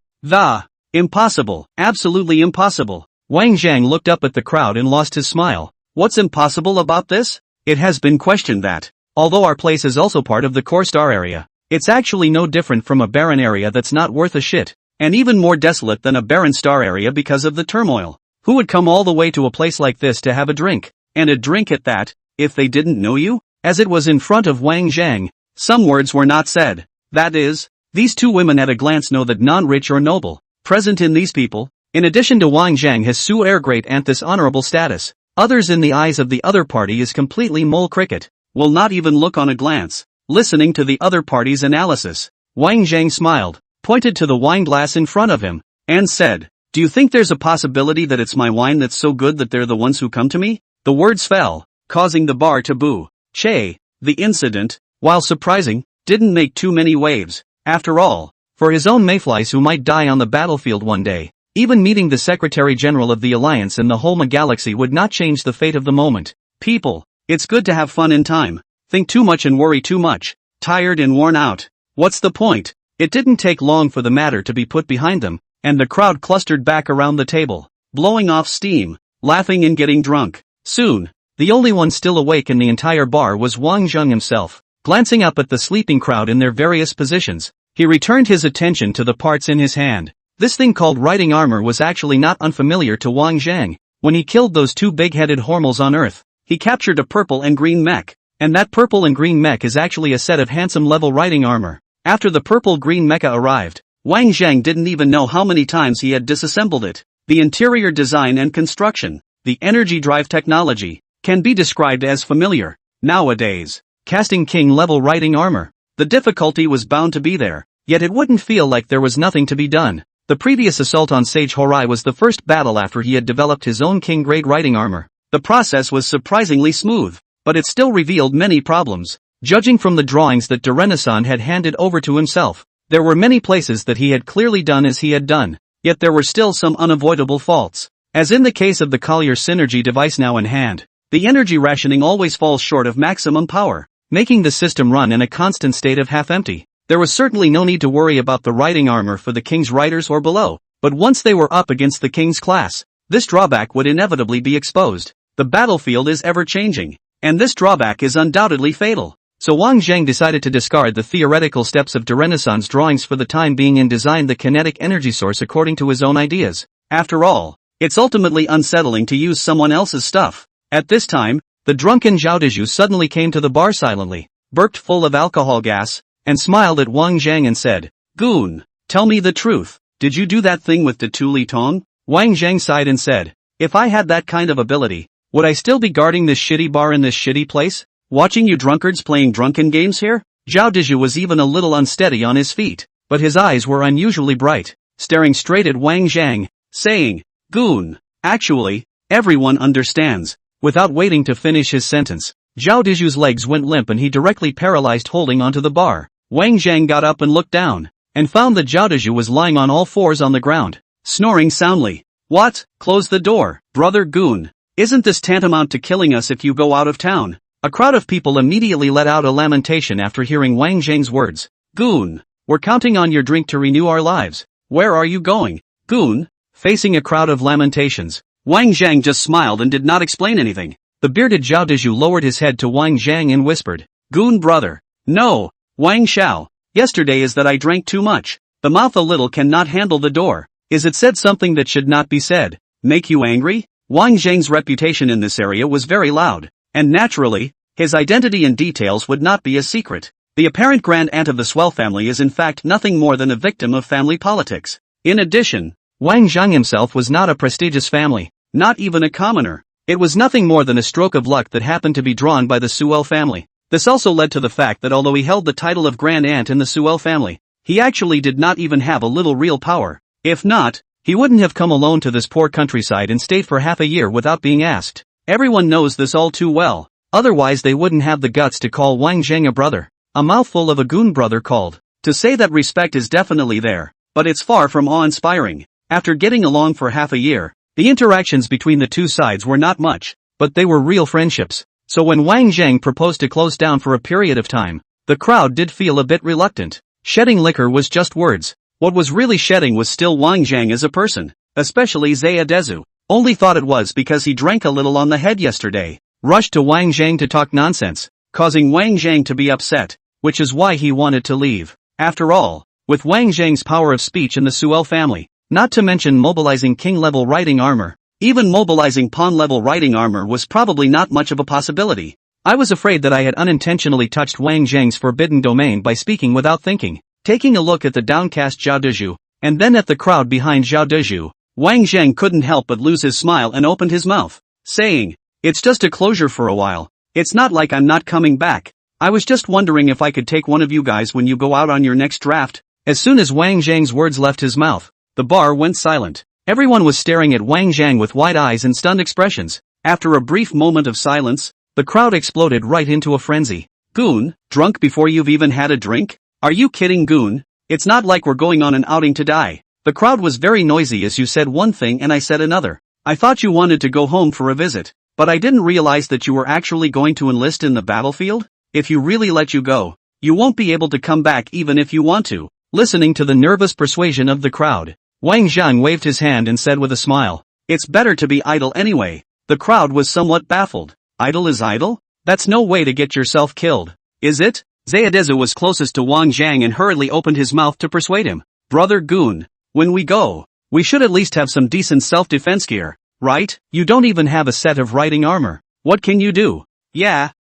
Impossible, absolutely impossible. Wang Zhang looked up at the crowd and lost his smile. What's impossible about this? It has been questioned that, although our place is also part of the core star area, it's actually no different from a barren area that's not worth a shit, and even more desolate than a barren star area because of the turmoil. Who would come all the way to a place like this to have a drink, and a drink at that, if they didn't know you? As it was in front of Wang Zhang, some words were not said. That is, these two women at a glance know that non-rich or noble, present in these people, in addition to Wang Zhang has Su Air great and this honorable status. Others in the eyes of the other party is completely mole cricket, will not even look on a glance, listening to the other party's analysis. Wang Zhang smiled, pointed to the wine glass in front of him, and said, do you think there's a possibility that it's my wine that's so good that they're the ones who come to me? The words fell, causing the bar to boo. Che, the incident, while surprising, didn't make too many waves. After all, for his own mayflies who might die on the battlefield one day, even meeting the Secretary General of the Alliance and the whole galaxy would not change the fate of the moment. People, it's good to have fun in time. Think too much and worry too much. Tired and worn out. What's the point? It didn't take long for the matter to be put behind them, and the crowd clustered back around the table, blowing off steam, laughing and getting drunk. Soon, the only one still awake in the entire bar was Wang Zhang himself. Glancing up at the sleeping crowd in their various positions, he returned his attention to the parts in his hand. This thing called riding armor was actually not unfamiliar to Wang Zhang. When he killed those two big-headed hormels on Earth, he captured a purple and green mech, and that purple and green mech is actually a set of handsome level riding armor. After the purple-green mecha arrived, Wang Zhang didn't even know how many times he had disassembled it. The interior design and construction, the energy drive technology, can be described as familiar. Nowadays, casting king-level riding armor, the difficulty was bound to be there, yet it wouldn't feel like there was nothing to be done. The previous assault on Sage Horai was the first battle after he had developed his own king-grade riding armor. The process was surprisingly smooth, but it still revealed many problems. Judging from the drawings that de Renaissance had handed over to himself, there were many places that he had clearly done as he had done, yet there were still some unavoidable faults. As in the case of the Collier synergy device now in hand, the energy rationing always falls short of maximum power, making the system run in a constant state of half-empty. There was certainly no need to worry about the riding armor for the King's riders or below, but once they were up against the King's class, this drawback would inevitably be exposed. The battlefield is ever-changing, And this drawback is undoubtedly fatal. So Wang Zheng decided to discard the theoretical steps of de Renaissance drawings for the time being and design the kinetic energy source according to his own ideas. After all, it's ultimately unsettling to use someone else's stuff. At this time, the drunken Zhao Dezhu suddenly came to the bar silently, burped full of alcohol gas, and smiled at Wang Zheng and said, "Goon, tell me the truth, did you do that thing with the Tu Li Tong?" Wang Zheng sighed and said, "If I had that kind of ability, would I still be guarding this shitty bar in this shitty place? Watching you drunkards playing drunken games here?" Zhao Dezhu was even a little unsteady on his feet, but his eyes were unusually bright, staring straight at Wang Zheng, saying, "Goon, actually, everyone understands." Without waiting to finish his sentence, Zhao Dezhu's legs went limp and he directly paralyzed holding onto the bar. Wang Zheng got up and looked down, and found that Zhao Dezhu was lying on all fours on the ground, snoring soundly. "What? Close the door, brother Goon. Isn't this tantamount to killing us if you go out of town?" A crowd of people immediately let out a lamentation after hearing Wang Zheng's words. "Goon, we're counting on your drink to renew our lives. Where are you going, Goon?" Facing a crowd of lamentations, Wang Zheng just smiled and did not explain anything. The bearded Zhao Dezhu lowered his head to Wang Zheng and whispered, "Goon brother." "No, Wang Xiao. Yesterday is that I drank too much. The mouth a little cannot handle the door. Is it said something that should not be said? Make you angry?" Wang Zheng's reputation in this area was very loud, and naturally, his identity and details would not be a secret. The apparent grand aunt of the Swell family is in fact nothing more than a victim of family politics. In addition, Wang Zheng himself was not a prestigious family, not even a commoner. It was nothing more than a stroke of luck that happened to be drawn by the Suel family. This also led to the fact that although he held the title of Grand Aunt in the Suel family, he actually did not even have a little real power. If not, he wouldn't have come alone to this poor countryside and stayed for half a year without being asked. Everyone knows this all too well, otherwise they wouldn't have the guts to call Wang Zheng a brother. A mouthful of a goon brother called. To say that respect is definitely there, but it's far from awe-inspiring. After getting along for half a year, the interactions between the two sides were not much, but they were real friendships. So when Wang Zheng proposed to close down for a period of time, the crowd did feel a bit reluctant. Shedding liquor was just words. What was really shedding was still Wang Zheng as a person, especially Zhao Dezhu. Only thought it was because he drank a little on the head yesterday. Rushed to Wang Zheng to talk nonsense, causing Wang Zheng to be upset, which is why he wanted to leave. After all, with Wang Zheng's power of speech in the Suel family, not to mention mobilizing king-level riding armor, even mobilizing pawn-level riding armor was probably not much of a possibility. I was afraid that I had unintentionally touched Wang Zheng's forbidden domain by speaking without thinking. Taking a look at the downcast Zhao Dezhu, and then at the crowd behind Zhao Dezhu, Wang Zheng couldn't help but lose his smile and opened his mouth, saying, "It's just a closure for a while. It's not like I'm not coming back. I was just wondering if I could take one of you guys when you go out on your next draft." As soon as Wang Zheng's words left his mouth, the bar went silent. Everyone was staring at Wang Zheng with wide eyes and stunned expressions. After a brief moment of silence, the crowd exploded right into a frenzy. "Goon, drunk before you've even had a drink? Are you kidding, Goon? It's not like we're going on an outing to die." The crowd was very noisy as you said one thing and I said another. "I thought you wanted to go home for a visit, but I didn't realize that you were actually going to enlist in the battlefield. If you really let you go, you won't be able to come back even if you want to." Listening to the nervous persuasion of the crowd, Wang Zheng waved his hand and said with a smile, "It's better to be idle anyway." The crowd was somewhat baffled. Idle is idle? That's no way to get yourself killed, is it? Zhao Dezhu was closest to Wang Zheng and hurriedly opened his mouth to persuade him. "Brother Goon, when we go, we should at least have some decent self-defense gear, right? You don't even have a set of riding armor. What can you do?" Yeah.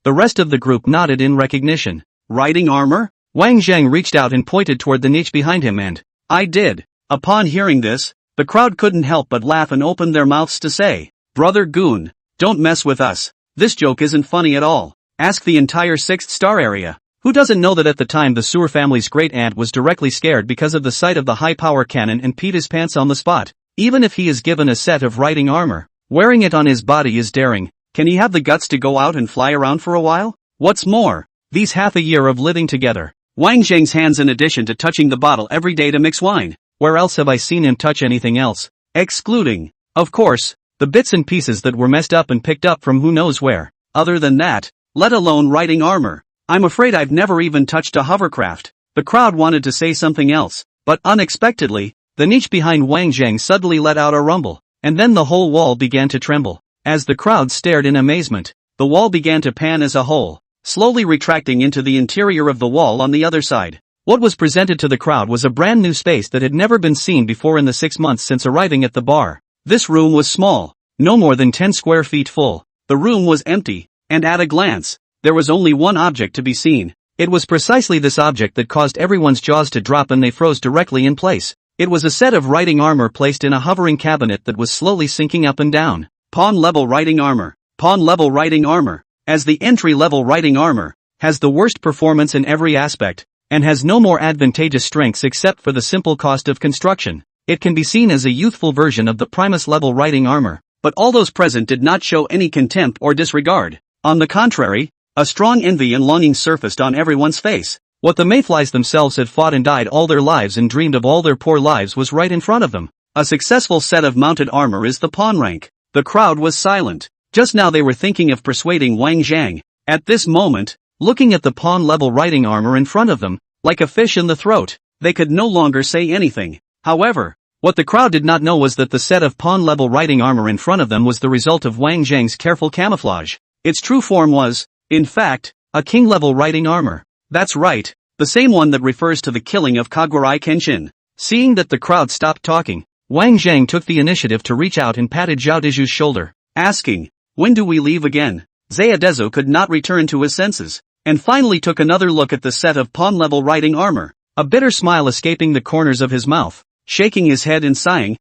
The rest of the group nodded in recognition. "Riding armor?" Wang Zheng reached out and pointed toward the niche behind him and, "I did." Upon hearing this, the crowd couldn't help but laugh and opened their mouths to say, "Brother Goon, don't mess with us. This joke isn't funny at all." Ask the entire 6th star area. Who doesn't know that at the time the Suer family's great aunt was directly scared because of the sight of the high-power cannon and peed his pants on the spot? Even if he is given a set of riding armor, wearing it on his body is daring. Can he have the guts to go out and fly around for a while? What's more, these half a year of living together, Wang Zheng's hands in addition to touching the bottle every day to mix wine. Where else have I seen him touch anything else? Excluding, of course, the bits and pieces that were messed up and picked up from who knows where. Other than that, let alone riding armor, I'm afraid I've never even touched a hovercraft. The crowd wanted to say something else, but unexpectedly, the niche behind Wang Zheng suddenly let out a rumble, and then the whole wall began to tremble. As the crowd stared in amazement, the wall began to pan as a hole, slowly retracting into the interior of the wall on the other side. What was presented to the crowd was a brand new space that had never been seen before in the 6 months since arriving at the bar. This room was small, no more than 10 square feet full. The room was empty, and at a glance, there was only one object to be seen. It was precisely this object that caused everyone's jaws to drop and they froze directly in place. It was a set of writing armor placed in a hovering cabinet that was slowly sinking up and down. Pawn-level writing armor. Pawn-level writing armor, as the entry-level writing armor, has the worst performance in every aspect, and has no more advantageous strengths except for the simple cost of construction. It can be seen as a youthful version of the Primus-level writing armor, but all those present did not show any contempt or disregard. On the contrary, a strong envy and longing surfaced on everyone's face. What the mayflies themselves had fought and died all their lives and dreamed of all their poor lives was right in front of them. A successful set of mounted armor is the pawn rank. The crowd was silent. Just now they were thinking of persuading Wang Zhang. At this moment, looking at the pawn-level writing armor in front of them, like a fish in the throat, they could no longer say anything. However, what the crowd did not know was that the set of pawn-level writing armor in front of them was the result of Wang Zhang's careful camouflage. Its true form was, in fact, a king-level writing armor. That's right, the same one that refers to the killing of Kagurui Kenshin. Seeing that the crowd stopped talking, Wang Zhang took the initiative to reach out and patted Zhao Deju's shoulder, asking, "When do we leave again?" Zayadezo could not return to his senses, and finally took another look at the set of pawn-level writing armor, a bitter smile escaping the corners of his mouth, shaking his head and sighing,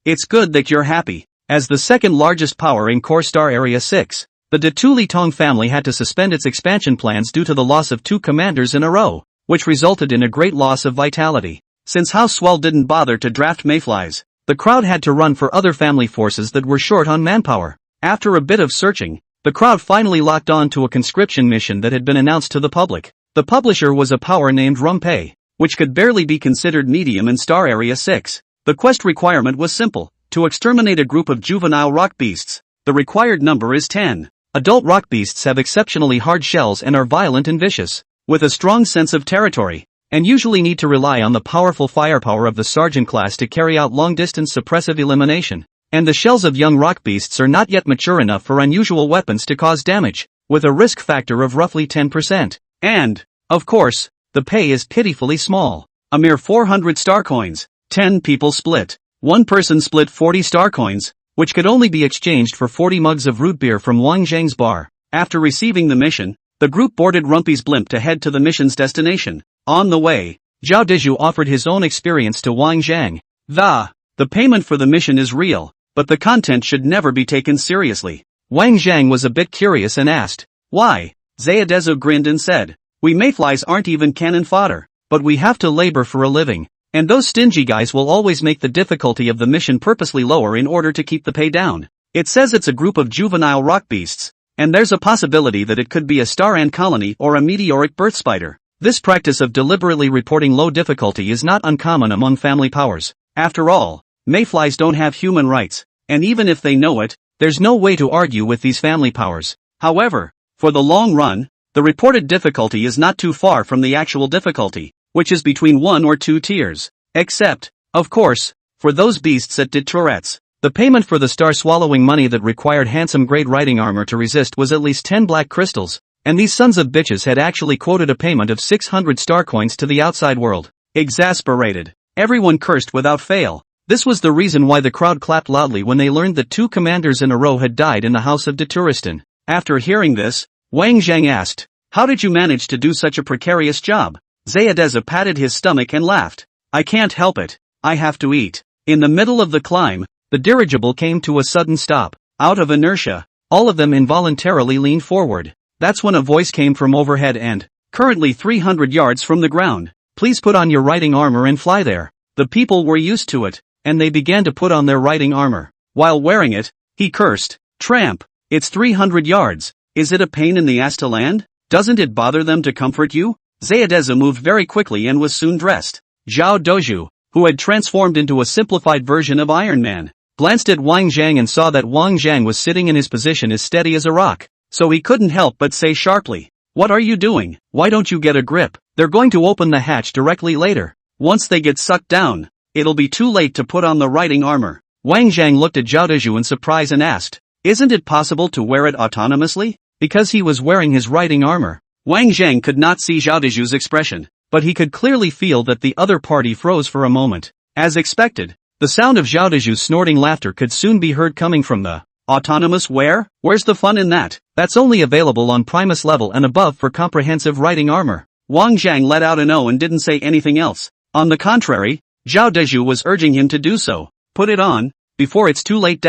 It's good that you're happy." As the second largest power in Core Star Area 6, the de Tuli Tong family had to suspend its expansion plans due to the loss of 2 commanders in a row, which resulted in a great loss of vitality. Since House Swell didn't bother to draft mayflies, the crowd had to run for other family forces that were short on manpower. After a bit of searching, the crowd finally locked on to a conscription mission that had been announced to the public. The publisher was a power named Rumpei, which could barely be considered medium in Star Area 6. The quest requirement was simple: to exterminate a group of juvenile rock beasts. The required number is 10. Adult rock beasts have exceptionally hard shells and are violent and vicious, with a strong sense of territory, and usually need to rely on the powerful firepower of the sergeant class to carry out long-distance suppressive elimination. And the shells of young rock beasts are not yet mature enough for unusual weapons to cause damage, with a risk factor of roughly 10%. And, of course, the pay is pitifully small. A mere 400 star coins. 10 people split. One person split 40 star coins, which could only be exchanged for 40 mugs of root beer from Wang Zhang's bar. After receiving the mission, the group boarded Rumpy's blimp to head to the mission's destination. On the way, Zhao Deju offered his own experience to Wang Zhang. The payment for the mission is real, but the content should never be taken seriously. Wang Zhang was a bit curious and asked, "Why?" Zayadezo grinned and said, "We mayflies aren't even cannon fodder, but we have to labor for a living, and those stingy guys will always make the difficulty of the mission purposely lower in order to keep the pay down. It says it's a group of juvenile rock beasts, and there's a possibility that it could be a star ant colony or a meteoric birth spider. This practice of deliberately reporting low difficulty is not uncommon among family powers. After all, mayflies don't have human rights, and even if they know it, there's no way to argue with these family powers. However, for the long run, the reported difficulty is not too far from the actual difficulty, which is between 1 or 2 tiers. Except, of course, for those beasts that did Tourette's. The payment for the star-swallowing money that required handsome grade writing armor to resist was at least 10 black crystals, and these sons of bitches had actually quoted a payment of 600 star coins to the outside world. Exasperated, everyone cursed without fail. This was the reason why the crowd clapped loudly when they learned that 2 commanders in a row had died in the house of de Touristan. After hearing this, Wang Zhang asked, "How did you manage to do such a precarious job?" Zayadeza patted his stomach and laughed. "I can't help it, I have to eat." In the middle of the climb, the dirigible came to a sudden stop. Out of inertia, all of them involuntarily leaned forward. That's when a voice came from overhead and, currently 300 yards from the ground, "Please put on your riding armor and fly there." The people were used to it, and they began to put on their riding armor. While wearing it, he cursed, "Tramp, it's 300 yards, is it a pain in the ass to land? Doesn't it bother them to comfort you?" Zayadeza moved very quickly and was soon dressed. Zhao Doju, who had transformed into a simplified version of Iron Man, glanced at Wang Zhang and saw that Wang Zhang was sitting in his position as steady as a rock, so he couldn't help but say sharply, "What are you doing? Why don't you get a grip? They're going to open the hatch directly later. Once they get sucked down, it'll be too late to put on the riding armor." Wang Zhang looked at Zhao Deju in surprise and asked, Isn't it possible to wear it autonomously? Because he was wearing his riding armor. Wang Zhang could not see Zhao Deju's expression, but he could clearly feel that the other party froze for a moment. As expected, the sound of Zhao Deju's snorting laughter could soon be heard coming from the autonomous wear? Where's the fun in that? That's only available on Primus level and above for comprehensive riding armor. Wang Zhang let out an "oh" and didn't say anything else. On the contrary, Zhao Deju was urging him to do so. Put it on, before it's too late.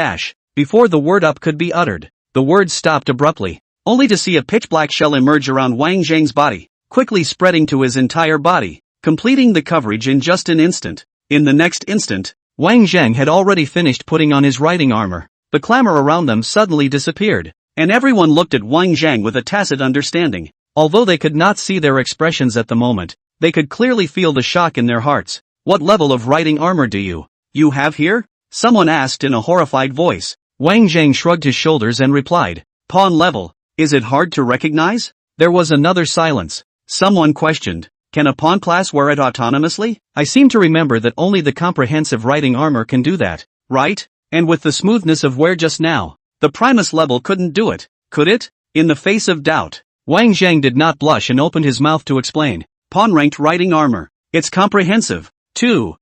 Before the word "up" could be uttered, the words stopped abruptly, only to see a pitch-black shell emerge around Wang Zhang's body, quickly spreading to his entire body, completing the coverage in just an instant. In the next instant, Wang Zhang had already finished putting on his riding armor. The clamor around them suddenly disappeared, and everyone looked at Wang Zhang with a tacit understanding. Although they could not see their expressions at the moment, they could clearly feel the shock in their hearts. What level of riding armor do you have here? Someone asked in a horrified voice. Wang Zhang shrugged his shoulders and replied, pawn level. Is it hard to recognize? There was another silence. Someone questioned, can a pawn class wear it autonomously? I seem to remember that only the comprehensive riding armor can do that, right? And with the smoothness of wear just now, the Primus level couldn't do it, could it? In the face of doubt, Wang Zhang did not blush and opened his mouth to explain. Pawn-ranked riding armor. It's comprehensive, too.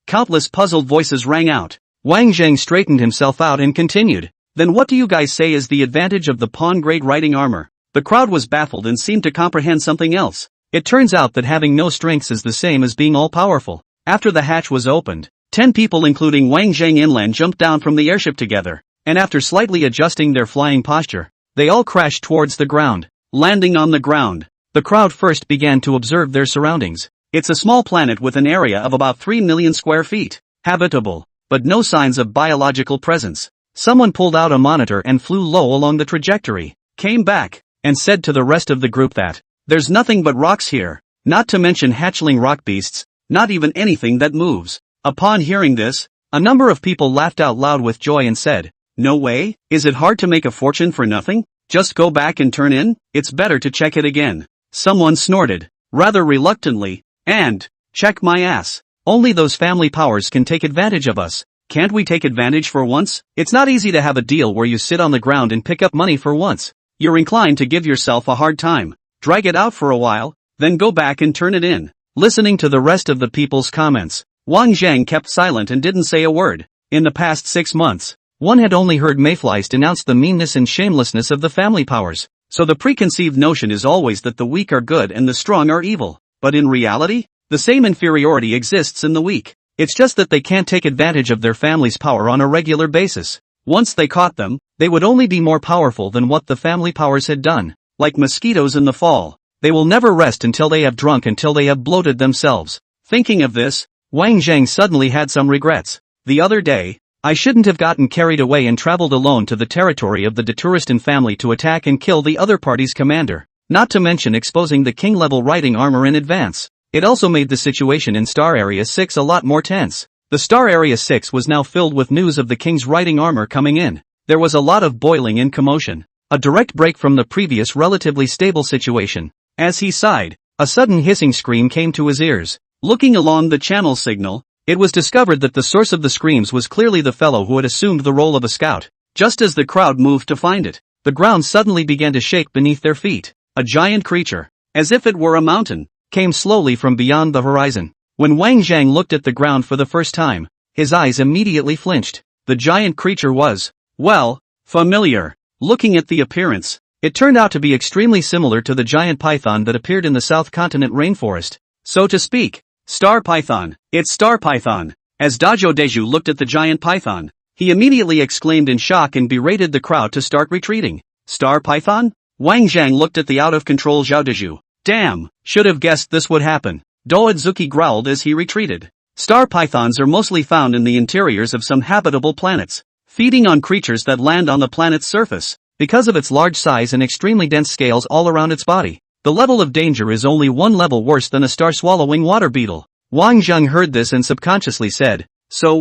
Countless puzzled voices rang out. Wang Zhang straightened himself out and continued. Then what do you guys say is the advantage of the pawn-grade riding armor? The crowd was baffled and seemed to comprehend something else. It turns out that having no strengths is the same as being all-powerful. After the hatch was opened, 10 people including Wang Zhang inland jumped down from the airship together, and after slightly adjusting their flying posture, they all crashed towards the ground. Landing on the ground, the crowd first began to observe their surroundings. It's a small planet with an area of about 3 million square feet. Habitable, but no signs of biological presence. Someone pulled out a monitor and flew low along the trajectory, came back, and said to the rest of the group that there's nothing but rocks here, not to mention hatchling rock beasts, not even anything that moves. Upon hearing this, a number of people laughed out loud with joy and said, no way, is it hard to make a fortune for nothing? Just go back and turn in, it's better to check it again. Someone snorted, rather reluctantly, and, check my ass, only those family powers can take advantage of us. Can't we take advantage for once? It's not easy to have a deal where you sit on the ground and pick up money for once. You're inclined to give yourself a hard time, drag it out for a while, then go back and turn it in. Listening to the rest of the people's comments, Wang Zhang kept silent and didn't say a word. In the past 6 months, one had only heard mayflies denounce the meanness and shamelessness of the family powers, so the preconceived notion is always that the weak are good and the strong are evil. But in reality, the same inferiority exists in the weak. It's just that they can't take advantage of their family's power on a regular basis. Once they caught them, they would only be more powerful than what the family powers had done. Like mosquitoes in the fall, they will never rest until they have drunk until they have bloated themselves. Thinking of this, Wang Zhang suddenly had some regrets. The other day, I shouldn't have gotten carried away and traveled alone to the territory of the Detouristan family to attack and kill the other party's commander, not to mention exposing the king-level riding armor in advance. It also made the situation in Star Area 6 a lot more tense. The Star Area 6 was now filled with news of the king's riding armor coming in. There was a lot of boiling and commotion, a direct break from the previous relatively stable situation. As he sighed, a sudden hissing scream came to his ears. Looking along the channel signal, it was discovered that the source of the screams was clearly the fellow who had assumed the role of a scout. Just as the crowd moved to find it, the ground suddenly began to shake beneath their feet. A giant creature, as if it were a mountain, came slowly from beyond the horizon. When Wang Zhang looked at the ground for the first time, his eyes immediately flinched. The giant creature was, well, familiar. Looking at the appearance, it turned out to be extremely similar to the giant python that appeared in the South Continent rainforest. So to speak, Star Python. It's Star Python. As Zhao Deju looked at the giant python, he immediately exclaimed in shock and berated the crowd to start retreating. Star Python? Wang Zhang looked at the out-of-control Zhao Deju. Damn, should have guessed this would happen. Doadzuki growled as he retreated. Star pythons are mostly found in the interiors of some habitable planets, feeding on creatures that land on the planet's surface. Because of its large size and extremely dense scales all around its body, the level of danger is only one level worse than a star-swallowing water beetle. Wang Zhang heard this and subconsciously said, so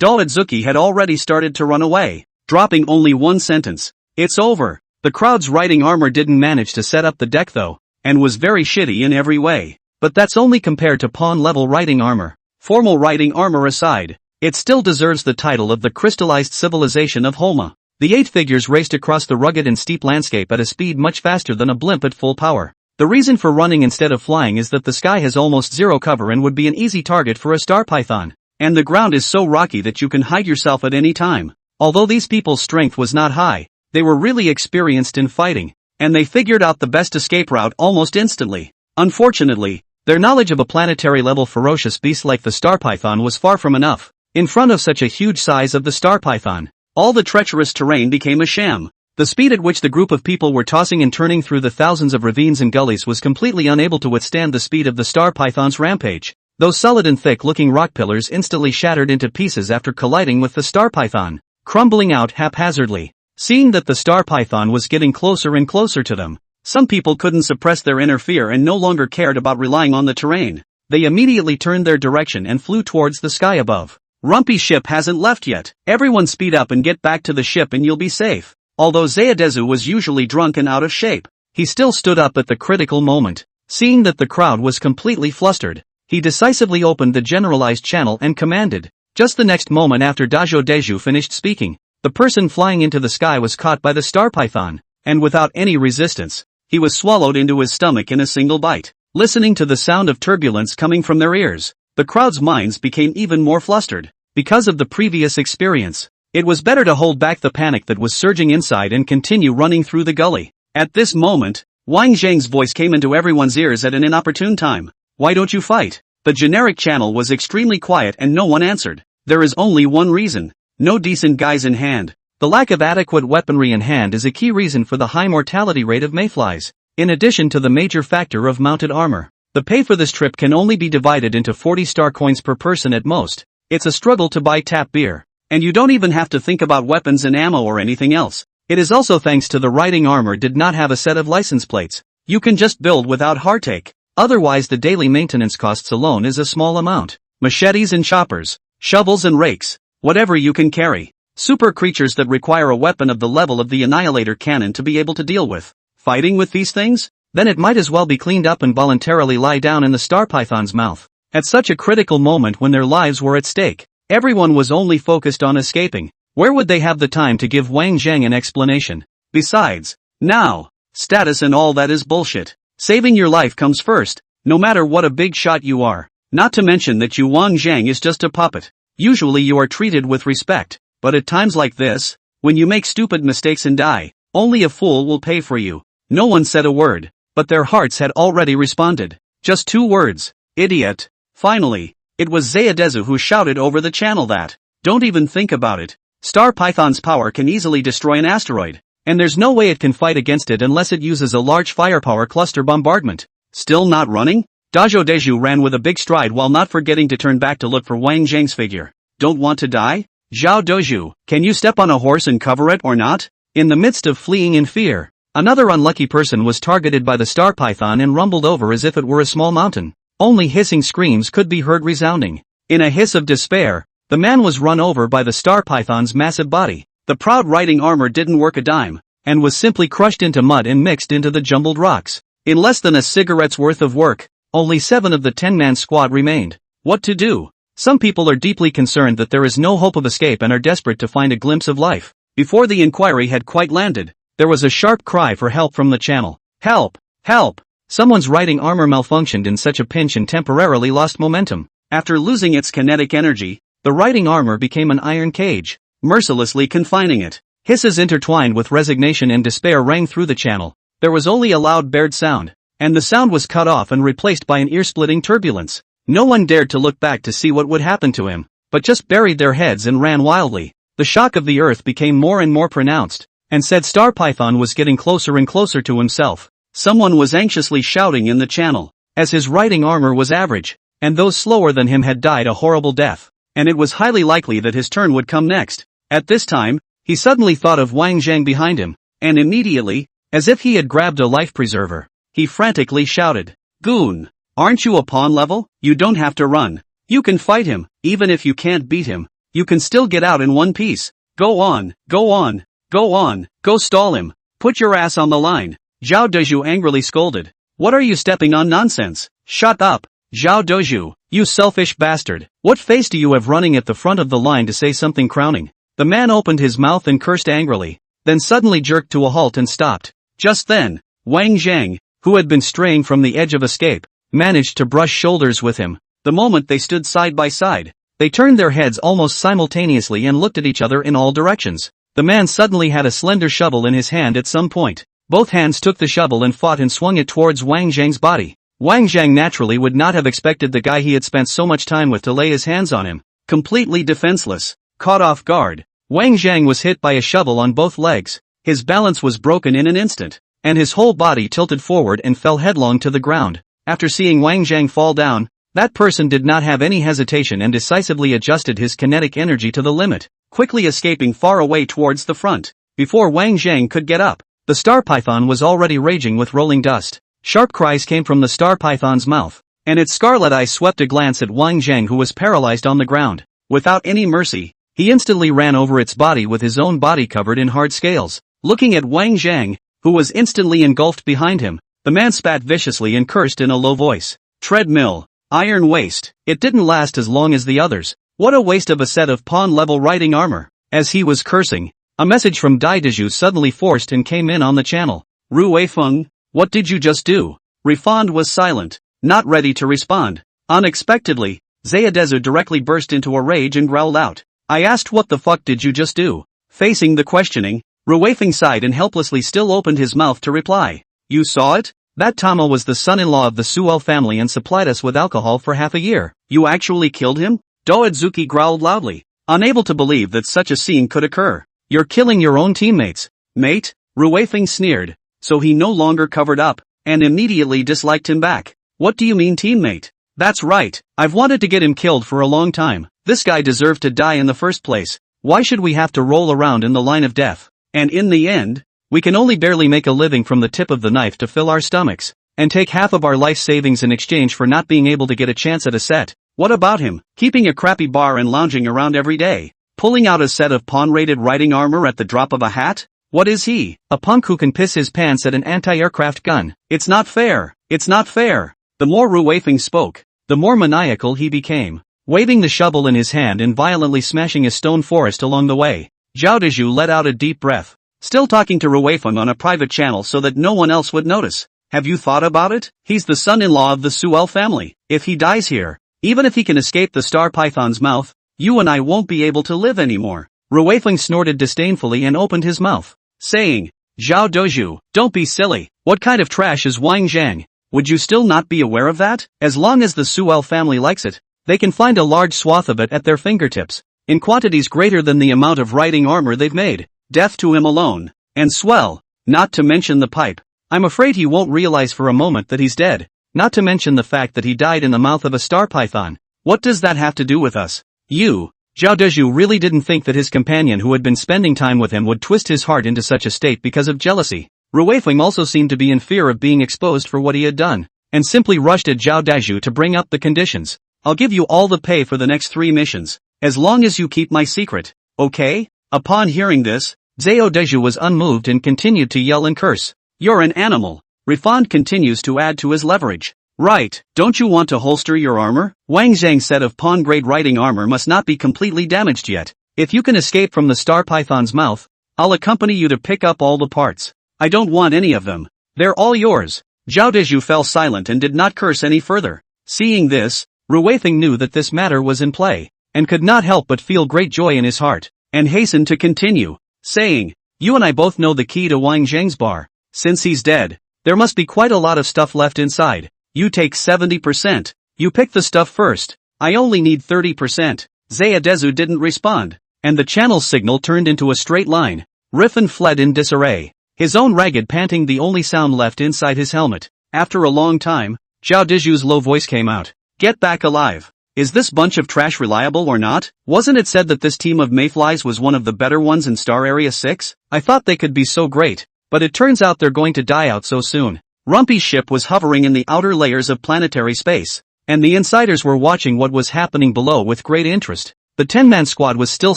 Doadzuki had already started to run away, dropping only one sentence. It's over. The crowd's riding armor didn't manage to set up the deck though, and was very shitty in every way. But that's only compared to pawn-level riding armor. Formal riding armor aside, it still deserves the title of the crystallized civilization of Holma. The 8 figures raced across the rugged and steep landscape at a speed much faster than a blimp at full power. The reason for running instead of flying is that the sky has almost zero cover and would be an easy target for a star python. And the ground is so rocky that you can hide yourself at any time. Although these people's strength was not high, they were really experienced in fighting, and they figured out the best escape route almost instantly. Unfortunately, their knowledge of a planetary-level ferocious beast like the star python was far from enough. In front of such a huge size of the star python, all the treacherous terrain became a sham. The speed at which the group of people were tossing and turning through the thousands of ravines and gullies was completely unable to withstand the speed of the star python's rampage. Those solid and thick-looking rock pillars instantly shattered into pieces after colliding with the star python, crumbling out haphazardly. Seeing that the star python was getting closer and closer to them, some people couldn't suppress their inner fear and no longer cared about relying on the terrain. They immediately turned their direction and flew towards the sky above. Rumpy's ship hasn't left yet. Everyone speed up and get back to the ship and you'll be safe. Although Zayadezu was usually drunk and out of shape, he still stood up at the critical moment. Seeing that the crowd was completely flustered, he decisively opened the generalized channel and commanded. Just the next moment after Dajo Deju finished speaking, the person flying into the sky was caught by the star python, and without any resistance, he was swallowed into his stomach in a single bite. Listening to the sound of turbulence coming from their ears, the crowd's minds became even more flustered. Because of the previous experience, it was better to hold back the panic that was surging inside and continue running through the gully. At this moment, Wang Zhang's voice came into everyone's ears at an inopportune time. Why don't you fight? The generic channel was extremely quiet and no one answered. There is only one reason. No decent guys in hand. The lack of adequate weaponry in hand is a key reason for the high mortality rate of mayflies. In addition to the major factor of mounted armor, the pay for this trip can only be divided into 40 star coins per person at most. It's a struggle to buy tap beer. And you don't even have to think about weapons and ammo or anything else. It is also thanks to the riding armor did not have a set of license plates. You can just build without hardtake. Otherwise the daily maintenance costs alone is a small amount. Machetes and choppers, shovels and rakes, whatever you can carry. Super creatures that require a weapon of the level of the Annihilator cannon to be able to deal with. Fighting with these things? Then it might as well be cleaned up and voluntarily lie down in the star python's mouth. At such a critical moment when their lives were at stake, everyone was only focused on escaping. Where would they have the time to give Wang Zhang an explanation? Besides, now, status and all that is bullshit. Saving your life comes first, no matter what a big shot you are. Not to mention that Wang Zhang is just a puppet. Usually you are treated with respect, but at times like this, when you make stupid mistakes and die, only a fool will pay for you. No one said a word, but their hearts had already responded. Just 2 words. Idiot. Finally, it was Zayadezu who shouted over the channel that, don't even think about it. Star Python's power can easily destroy an asteroid, and there's no way it can fight against it unless it uses a large firepower cluster bombardment. Still not running? Dajo Deju ran with a big stride while not forgetting to turn back to look for Wang Zhang's figure. Don't want to die? Zhao Doju, can you step on a horse and cover it or not? In the midst of fleeing in fear, another unlucky person was targeted by the star python and rumbled over as if it were a small mountain. Only hissing screams could be heard resounding. In a hiss of despair, the man was run over by the star python's massive body. The proud riding armor didn't work a dime, and was simply crushed into mud and mixed into the jumbled rocks. In less than a cigarette's worth of work, only 7 of the 10-man squad remained. What to do? Some people are deeply concerned that there is no hope of escape and are desperate to find a glimpse of life. Before the inquiry had quite landed, there was a sharp cry for help from the channel. Help! Help! Someone's riding armor malfunctioned in such a pinch and temporarily lost momentum. After losing its kinetic energy, the riding armor became an iron cage, mercilessly confining it. Hisses intertwined with resignation and despair rang through the channel. There was only a loud bared sound, and the sound was cut off and replaced by an ear-splitting turbulence. No one dared to look back to see what would happen to him, but just buried their heads and ran wildly. The shock of the earth became more and more pronounced, and said Star Python was getting closer and closer to himself. Someone was anxiously shouting in the channel, as his riding armor was average, and those slower than him had died a horrible death, and it was highly likely that his turn would come next. At this time, he suddenly thought of Wang Zhang behind him, and immediately, as if he had grabbed a life preserver, he frantically shouted, "Goon! Aren't you a pawn level? You don't have to run. You can fight him. Even if you can't beat him, you can still get out in one piece. Go on, go on, go on, go stall him. Put your ass on the line." Zhao Deju angrily scolded. "What are you stepping on nonsense? Shut up. Zhao Doju, you selfish bastard. What face do you have running at the front of the line to say something crowning? The man opened his mouth and cursed angrily, then suddenly jerked to a halt and stopped. Just then, Wang Zhang, who had been straying from the edge of escape, managed to brush shoulders with him. The moment they stood side by side, they turned their heads almost simultaneously and looked at each other in all directions. The man suddenly had a slender shovel in his hand at some point. Both hands took the shovel and fought and swung it towards Wang Zhang's body. Wang Zhang naturally would not have expected the guy he had spent so much time with to lay his hands on him. Completely defenseless, caught off guard, Wang Zhang was hit by a shovel on both legs. His balance was broken in an instant, and his whole body tilted forward and fell headlong to the ground. After seeing Wang Zhang fall down, that person did not have any hesitation and decisively adjusted his kinetic energy to the limit, quickly escaping far away towards the front. Before Wang Zhang could get up, the star python was already raging with rolling dust. Sharp cries came from the star python's mouth, and its scarlet eyes swept a glance at Wang Zhang, who was paralyzed on the ground. Without any mercy, he instantly ran over its body with his own body covered in hard scales. Looking at Wang Zhang, who was instantly engulfed behind him, the man spat viciously and cursed in a low voice. Treadmill, iron waste. It didn't last as long as the others. What a waste of a set of pawn-level riding armor. As he was cursing, a message from Dai Daju suddenly forced and came in on the channel. Ru Weifeng, what did you just do? Refond was silent, not ready to respond. Unexpectedly, Zayadezu directly burst into a rage and growled out. I asked, what the fuck did you just do? Facing the questioning, Ru Weifeng sighed and helplessly still opened his mouth to reply. You saw it? That Tama was the son-in-law of the Suel family and supplied us with alcohol for half a year. You actually killed him? Doadzuki growled loudly, unable to believe that such a scene could occur. You're killing your own teammates, mate, Ru Weifeng sneered. So he no longer covered up, and immediately disliked him back. What do you mean, teammate? That's right, I've wanted to get him killed for a long time. This guy deserved to die in the first place. Why should we have to roll around in the line of death? And in the end, we can only barely make a living from the tip of the knife to fill our stomachs, and take half of our life savings in exchange for not being able to get a chance at a set. What about him? Keeping a crappy bar and lounging around every day? Pulling out a set of pawn-rated riding armor at the drop of a hat? What is he? A punk who can piss his pants at an anti-aircraft gun. It's not fair. It's not fair. The more Ru Weifeng spoke, the more maniacal he became, waving the shovel in his hand and violently smashing a stone forest along the way. Zhao Daju let out a deep breath, still talking to Ru Weifeng on a private channel so that no one else would notice. Have you thought about it? He's the son-in-law of the Suel family. If he dies here, even if he can escape the star python's mouth, you and I won't be able to live anymore. Ru Weifeng snorted disdainfully and opened his mouth, saying, Zhao Doju, don't be silly. What kind of trash is Wang Zhang? Would you still not be aware of that? As long as the Suel family likes it, they can find a large swath of it at their fingertips, in quantities greater than the amount of riding armor they've made. Death to him alone, and swell, not to mention the pipe. I'm afraid he won't realize for a moment that he's dead, not to mention the fact that he died in the mouth of a star python. What does that have to do with us? Zhao Deju really didn't think that his companion who had been spending time with him would twist his heart into such a state because of jealousy. Ru Weifeng also seemed to be in fear of being exposed for what he had done, and simply rushed at Zhao Deju to bring up the conditions. I'll give you all the pay for the next 3 missions, as long as you keep my secret, okay? Upon hearing this, Zhao Deju was unmoved and continued to yell and curse. You're an animal. Refond continues to add to his leverage. Right, don't you want to holster your armor? Wang Zhang's set of pawn-grade riding armor must not be completely damaged yet. If you can escape from the star python's mouth, I'll accompany you to pick up all the parts. I don't want any of them. They're all yours. Zhao Deju fell silent and did not curse any further. Seeing this, Ru Weifeng knew that this matter was in play, and could not help but feel great joy in his heart, and hastened to continue, saying, you and I both know the key to Wang Zhang's bar. Since he's dead, there must be quite a lot of stuff left inside. You take 70%. You pick the stuff first. I only need 30%. Zayadezu didn't respond, and the channel signal turned into a straight line. Riffin fled in disarray, his own ragged panting the only sound left inside his helmet. After a long time, Zhao Deju's low voice came out. Get back alive. Is this bunch of trash reliable or not? Wasn't it said that this team of mayflies was one of the better ones in Star Area 6? I thought they could be so great, but it turns out they're going to die out so soon. Rumpy's ship was hovering in the outer layers of planetary space, and the insiders were watching what was happening below with great interest. The 10-man squad was still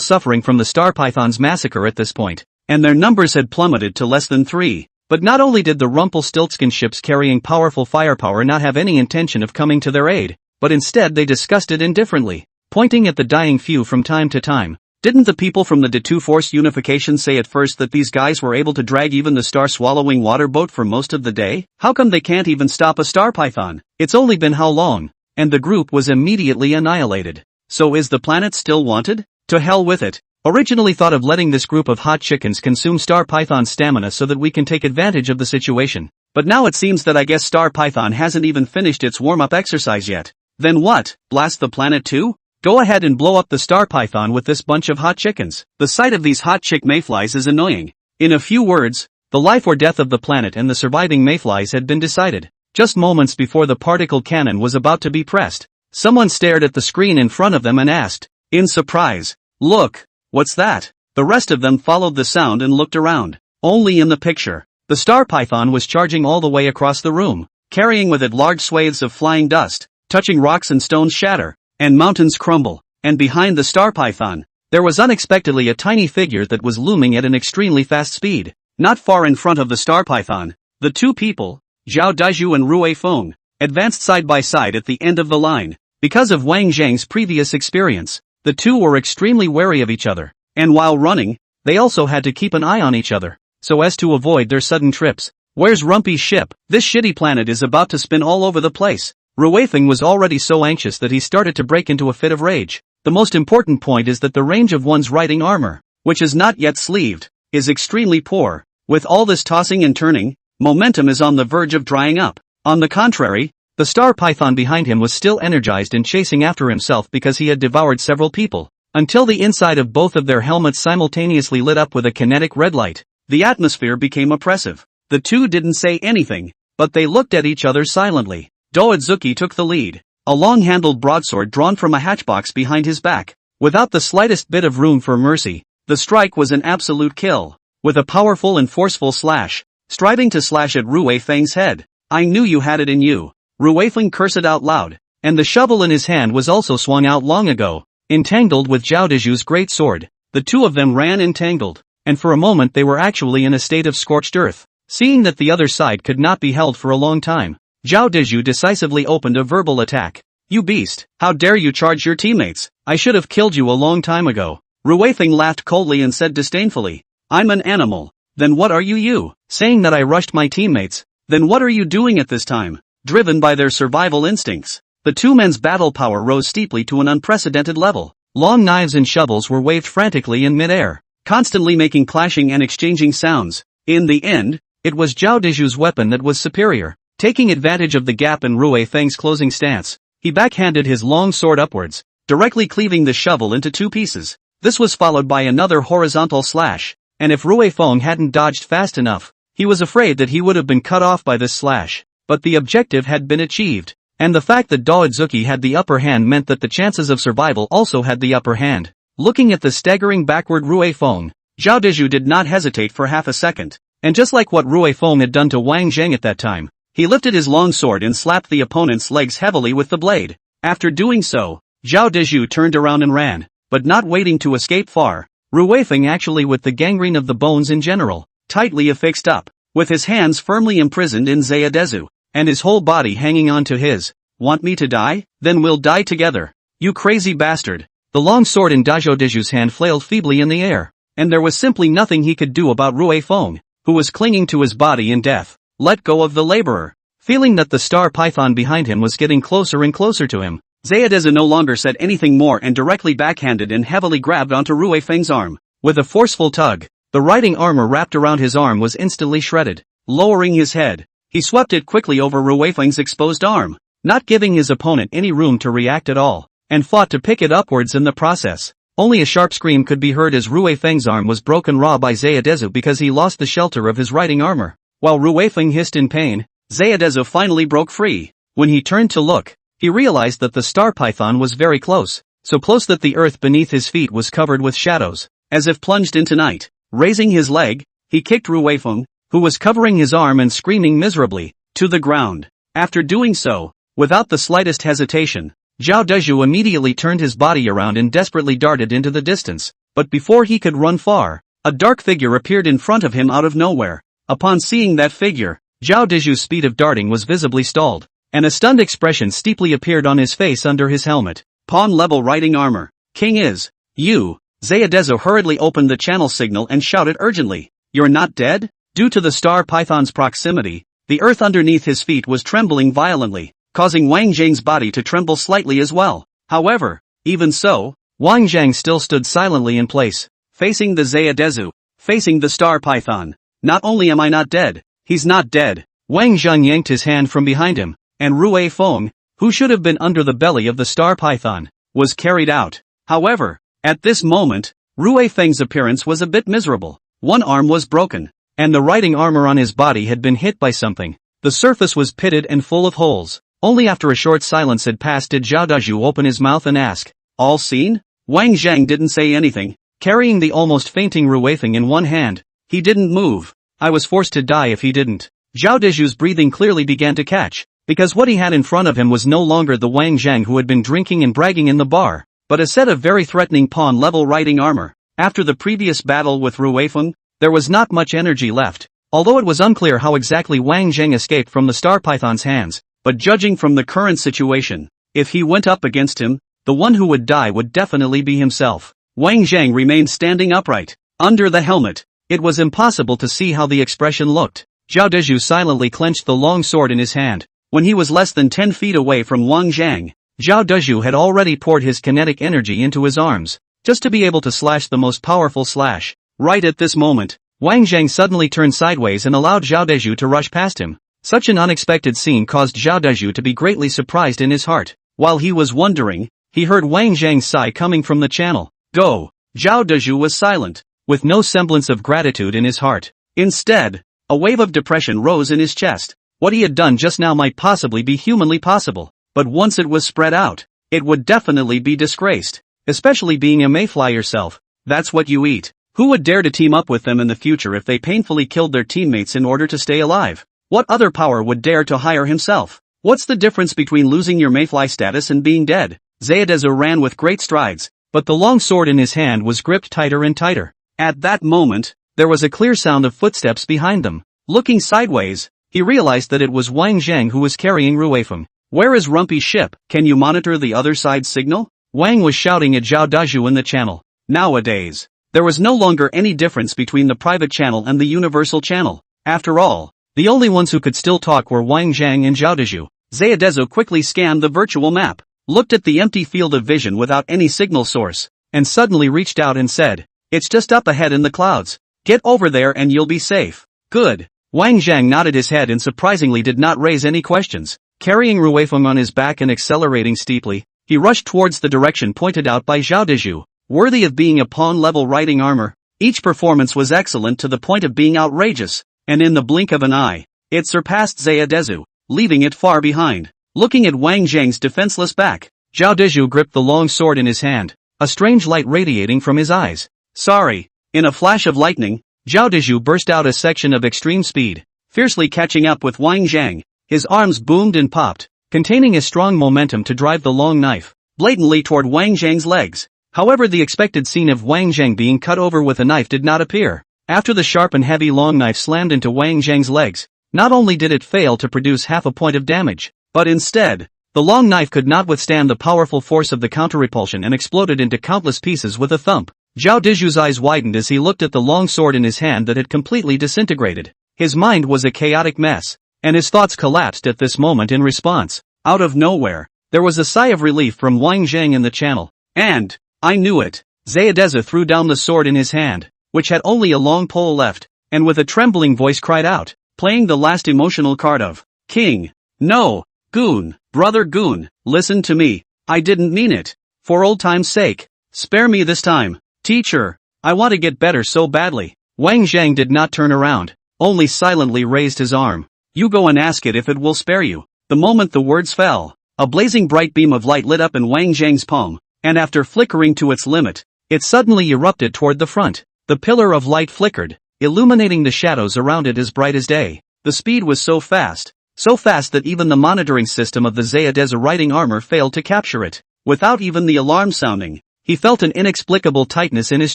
suffering from the Star Python's massacre at this point, and their numbers had plummeted to less than 3. But not only did the Rumpelstiltskin ships carrying powerful firepower not have any intention of coming to their aid, but instead they discussed it indifferently, pointing at the dying few from time to time. Didn't the people from the D2 Force Unification say at first that these guys were able to drag even the star-swallowing water boat for most of the day? How come they can't even stop a star python? It's only been how long? And the group was immediately annihilated. So is the planet still wanted? To hell with it. Originally thought of letting this group of hot chickens consume Star Python's stamina so that we can take advantage of the situation. But now it seems that I guess Star Python hasn't even finished its warm-up exercise yet. Then what? Blast the planet too? Go ahead and blow up the Star Python with this bunch of hot chickens. The sight of these hot chick mayflies is annoying. In a few words, the life or death of the planet and the surviving mayflies had been decided. Just moments before the particle cannon was about to be pressed, someone stared at the screen in front of them and asked, in surprise, "Look, what's that?" The rest of them followed the sound and looked around. Only in the picture, the Star Python was charging all the way across the room, carrying with it large swathes of flying dust, touching rocks and stones shatter, and mountains crumble. And behind the Star Python, there was unexpectedly a tiny figure that was looming at an extremely fast speed. Not far in front of the Star Python, the two people, Zhao Daiju and Rui Feng, advanced side by side at the end of the line. Because of Wang Zhang's previous experience, the two were extremely wary of each other, and while running, they also had to keep an eye on each other, so as to avoid their sudden trips. Where's Rumpy's ship? This shitty planet is about to spin all over the place. Rui Feng was already so anxious that he started to break into a fit of rage. The most important point is that the range of one's riding armor, which is not yet sleeved, is extremely poor. With all this tossing and turning, momentum is on the verge of drying up. On the contrary, the Star Python behind him was still energized and chasing after himself because he had devoured several people, until the inside of both of their helmets simultaneously lit up with a kinetic red light. The atmosphere became oppressive. The two didn't say anything, but they looked at each other silently. Doadzuki took the lead, a long-handled broadsword drawn from a hatchbox behind his back. Without the slightest bit of room for mercy, the strike was an absolute kill. With a powerful and forceful slash, striving to slash at Rui Feng's head. "I knew you had it in you." Rui Feng cursed out loud, and the shovel in his hand was also swung out long ago, entangled with Zhao Deju's great sword. The two of them ran entangled, and for a moment they were actually in a state of scorched earth. Seeing that the other side could not be held for a long time, Zhao Deju decisively opened a verbal attack. "You beast, how dare you charge your teammates? I should have killed you a long time ago." Rui Feng laughed coldly and said disdainfully, "I'm an animal. Then what are you? Saying that I rushed my teammates? Then what are you doing at this time?" Driven by their survival instincts, the two men's battle power rose steeply to an unprecedented level. Long knives and shovels were waved frantically in mid-air, constantly making clashing and exchanging sounds. In the end, it was Zhao Deju's weapon that was superior. Taking advantage of the gap in Rui Feng's closing stance, he backhanded his long sword upwards, directly cleaving the shovel into two pieces. This was followed by another horizontal slash, and if Rui Feng hadn't dodged fast enough, he was afraid that he would have been cut off by this slash. But the objective had been achieved, and the fact that Doadzuki had the upper hand meant that the chances of survival also had the upper hand. Looking at the staggering backward Rui Feng, Zhao Deju did not hesitate for half a second, and just like what Rui Feng had done to Wang Zhang at that time, he lifted his long sword and slapped the opponent's legs heavily with the blade. After doing so, Zhao Deju turned around and ran, but not waiting to escape far. Rui Feng actually with the gangrene of the bones in general, tightly affixed up, with his hands firmly imprisoned in Zayadezu, and his whole body hanging on to his. "Want me to die? Then we'll die together. You crazy bastard." The long sword in Zhao Deju's hand flailed feebly in the air, and there was simply nothing he could do about Rui Feng, who was clinging to his body in death. Let go of the laborer. Feeling that the Star Python behind him was getting closer and closer to him, Zayadezu no longer said anything more and directly backhanded and heavily grabbed onto Rui Feng's arm. With a forceful tug, the riding armor wrapped around his arm was instantly shredded. Lowering his head, he swept it quickly over Rui Feng's exposed arm, not giving his opponent any room to react at all, and fought to pick it upwards in the process. Only a sharp scream could be heard as Rui Feng's arm was broken raw by Zayadezu because he lost the shelter of his riding armor. While Rui Feng hissed in pain, Zayadezu finally broke free. When he turned to look, he realized that the Star Python was very close, so close that the earth beneath his feet was covered with shadows, as if plunged into night. Raising his leg, he kicked Rui Feng, who was covering his arm and screaming miserably, to the ground. After doing so, without the slightest hesitation, Zhao Deju immediately turned his body around and desperately darted into the distance. But before he could run far, a dark figure appeared in front of him out of nowhere. Upon seeing that figure, Zhao Deju's speed of darting was visibly stalled, and a stunned expression steeply appeared on his face under his helmet. Pawn-level riding armor. King is. You. Zayadezo hurriedly opened the channel signal and shouted urgently. You're not dead? Due to the star python's proximity, the earth underneath his feet was trembling violently, causing Wang Zhang's body to tremble slightly as well. However, even so, Wang Zhang still stood silently in place, facing the Zayadezu, facing the star python. Not only am I not dead, he's not dead. Wang Zhang yanked his hand from behind him, and Rui Feng, who should have been under the belly of the star python, was carried out. However, at this moment, Rui Feng's appearance was a bit miserable. One arm was broken, and the riding armor on his body had been hit by something. The surface was pitted and full of holes. Only after a short silence had passed did Zhao Dazhu open his mouth and ask, all seen? Wang Zhang didn't say anything, carrying the almost fainting Rui Feng in one hand. He didn't move. I was forced to die if he didn't. Zhao Dazhu's breathing clearly began to catch, because what he had in front of him was no longer the Wang Zhang who had been drinking and bragging in the bar, but a set of very threatening pawn-level riding armor. After the previous battle with Rui Feng, there was not much energy left, although it was unclear how exactly Wang Zhang escaped from the star python's hands, but judging from the current situation, if he went up against him, the one who would die would definitely be himself. Wang Zhang remained standing upright, under the helmet. It was impossible to see how the expression looked. Zhao Dazhu silently clenched the long sword in his hand. When he was less than 10 feet away from Wang Zhang, Zhao Dazhu had already poured his kinetic energy into his arms, just to be able to slash the most powerful slash. Right at this moment, Wang Zhang suddenly turned sideways and allowed Zhao Dazhu to rush past him. Such an unexpected scene caused Zhao Dazhu to be greatly surprised in his heart. While he was wondering, he heard Wang Zhang's sigh coming from the channel. Go! Zhao Dazhu was silent, with no semblance of gratitude in his heart. Instead, a wave of depression rose in his chest. What he had done just now might possibly be humanly possible, but once it was spread out, it would definitely be disgraced. Especially being a mayfly yourself. That's what you eat. Who would dare to team up with them in the future if they painfully killed their teammates in order to stay alive? What other power would dare to hire himself? What's the difference between losing your mayfly status and being dead? Zayadezu ran with great strides, but the long sword in his hand was gripped tighter and tighter. At that moment, there was a clear sound of footsteps behind them. Looking sideways, he realized that it was Wang Zhang who was carrying Rui Feng. Where is Rumpy's ship? Can you monitor the other side's signal? Wang was shouting at Zhao Dazhu in the channel. Nowadays, there was no longer any difference between the private channel and the universal channel. After all, the only ones who could still talk were Wang Zhang and Zhao Dazhu. Zayadezu quickly scanned the virtual map, looked at the empty field of vision without any signal source, and suddenly reached out and said, it's just up ahead in the clouds. Get over there and you'll be safe. Good. Wang Zhang nodded his head and surprisingly did not raise any questions. Carrying Rui Feng on his back and accelerating steeply, he rushed towards the direction pointed out by Zhao Dazhu. Worthy of being a pawn-level riding armor, each performance was excellent to the point of being outrageous, and in the blink of an eye, it surpassed Zayadezu, leaving it far behind. Looking at Wang Zhang's defenseless back, Zhao Dazhu gripped the long sword in his hand, a strange light radiating from his eyes. Sorry. In a flash of lightning, Zhao Dazhu burst out a section of extreme speed, fiercely catching up with Wang Zhang. His arms boomed and popped, containing a strong momentum to drive the long knife blatantly toward Wang Zhang's legs. However, the expected scene of Wang Zhang being cut over with a knife did not appear. After the sharp and heavy long knife slammed into Wang Zhang's legs, not only did it fail to produce half a point of damage, but instead, the long knife could not withstand the powerful force of the counter-repulsion and exploded into countless pieces with a thump. Zhao Dazhu's eyes widened as he looked at the long sword in his hand that had completely disintegrated. His mind was a chaotic mess, and his thoughts collapsed at this moment in response. Out of nowhere, there was a sigh of relief from Wang Zhang in the channel. And, I knew it. Zayadezu threw down the sword in his hand, which had only a long pole left, and with a trembling voice cried out, playing the last emotional card of King. No, Goon, brother Goon, listen to me. I didn't mean it. For old time's sake, spare me this time. Teacher, I want to get better so badly. Wang Zhang did not turn around, only silently raised his arm. You go and ask it if it will spare you. The moment the words fell, a blazing bright beam of light lit up in Wang Zhang's palm, and after flickering to its limit, it suddenly erupted toward the front. The pillar of light flickered, illuminating the shadows around it as bright as day. The speed was so fast that even the monitoring system of the Zayadezu riding armor failed to capture it. Without even the alarm sounding, he felt an inexplicable tightness in his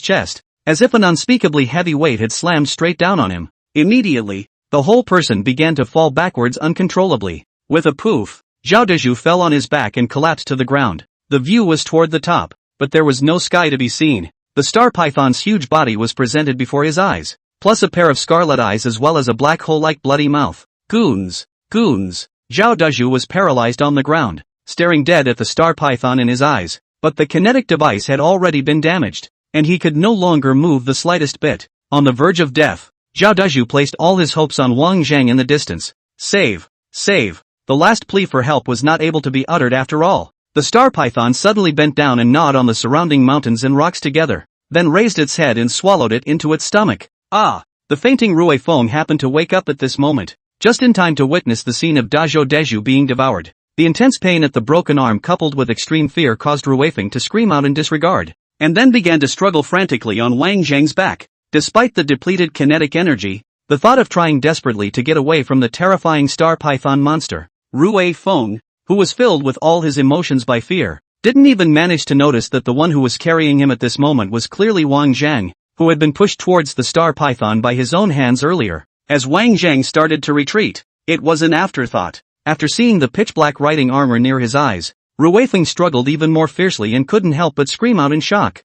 chest, as if an unspeakably heavy weight had slammed straight down on him. Immediately, the whole person began to fall backwards uncontrollably. With a poof, Zhao Dezhu fell on his back and collapsed to the ground. The view was toward the top, but there was no sky to be seen. The star python's huge body was presented before his eyes, plus a pair of scarlet eyes as well as a black hole-like bloody mouth. Goons! Goons! Zhao Dezhu was paralyzed on the ground, staring dead at the star python in his eyes, but the kinetic device had already been damaged, and he could no longer move the slightest bit. On the verge of death, Zhao Dezhu placed all his hopes on Wang Zhang in the distance. Save! Save! The last plea for help was not able to be uttered after all. The star python suddenly bent down and gnawed on the surrounding mountains and rocks together, then raised its head and swallowed it into its stomach. Ah! The fainting Rui Feng happened to wake up at this moment, just in time to witness the scene of Zhao Dezhu being devoured. The intense pain at the broken arm coupled with extreme fear caused Rui Feng to scream out in disregard, and then began to struggle frantically on Wang Zhang's back. Despite the depleted kinetic energy, the thought of trying desperately to get away from the terrifying star python monster, Rui Feng, who was filled with all his emotions by fear, didn't even manage to notice that the one who was carrying him at this moment was clearly Wang Zhang, who had been pushed towards the star python by his own hands earlier. As Wang Zhang started to retreat, it was an afterthought. After seeing the pitch-black riding armor near his eyes, Rui Feng struggled even more fiercely and couldn't help but scream out in shock.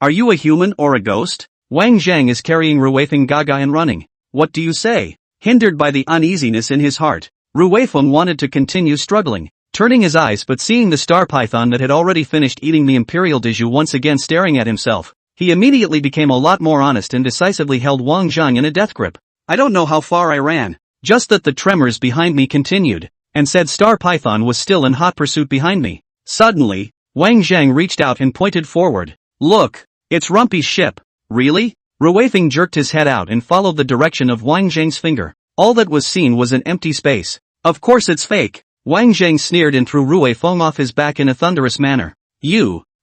Are you a human or a ghost? Wang Zhang is carrying Rui Feng gaga and running. What do you say? Hindered by the uneasiness in his heart, Rui Feng wanted to continue struggling, turning his eyes but seeing the star python that had already finished eating the Imperial Dezhu once again staring at himself, he immediately became a lot more honest and decisively held Wang Zhang in a death grip. I don't know how far I ran, just that the tremors behind me continued, and said star python was still in hot pursuit behind me. Suddenly, Wang Zhang reached out and pointed forward. Look, it's Rumpy's ship. Really? Rui Feng jerked his head out and followed the direction of Wang Zhang's finger. All that was seen was an empty space. Of course it's fake. Wang Zhang sneered and threw Rui Feng off his back in a thunderous manner.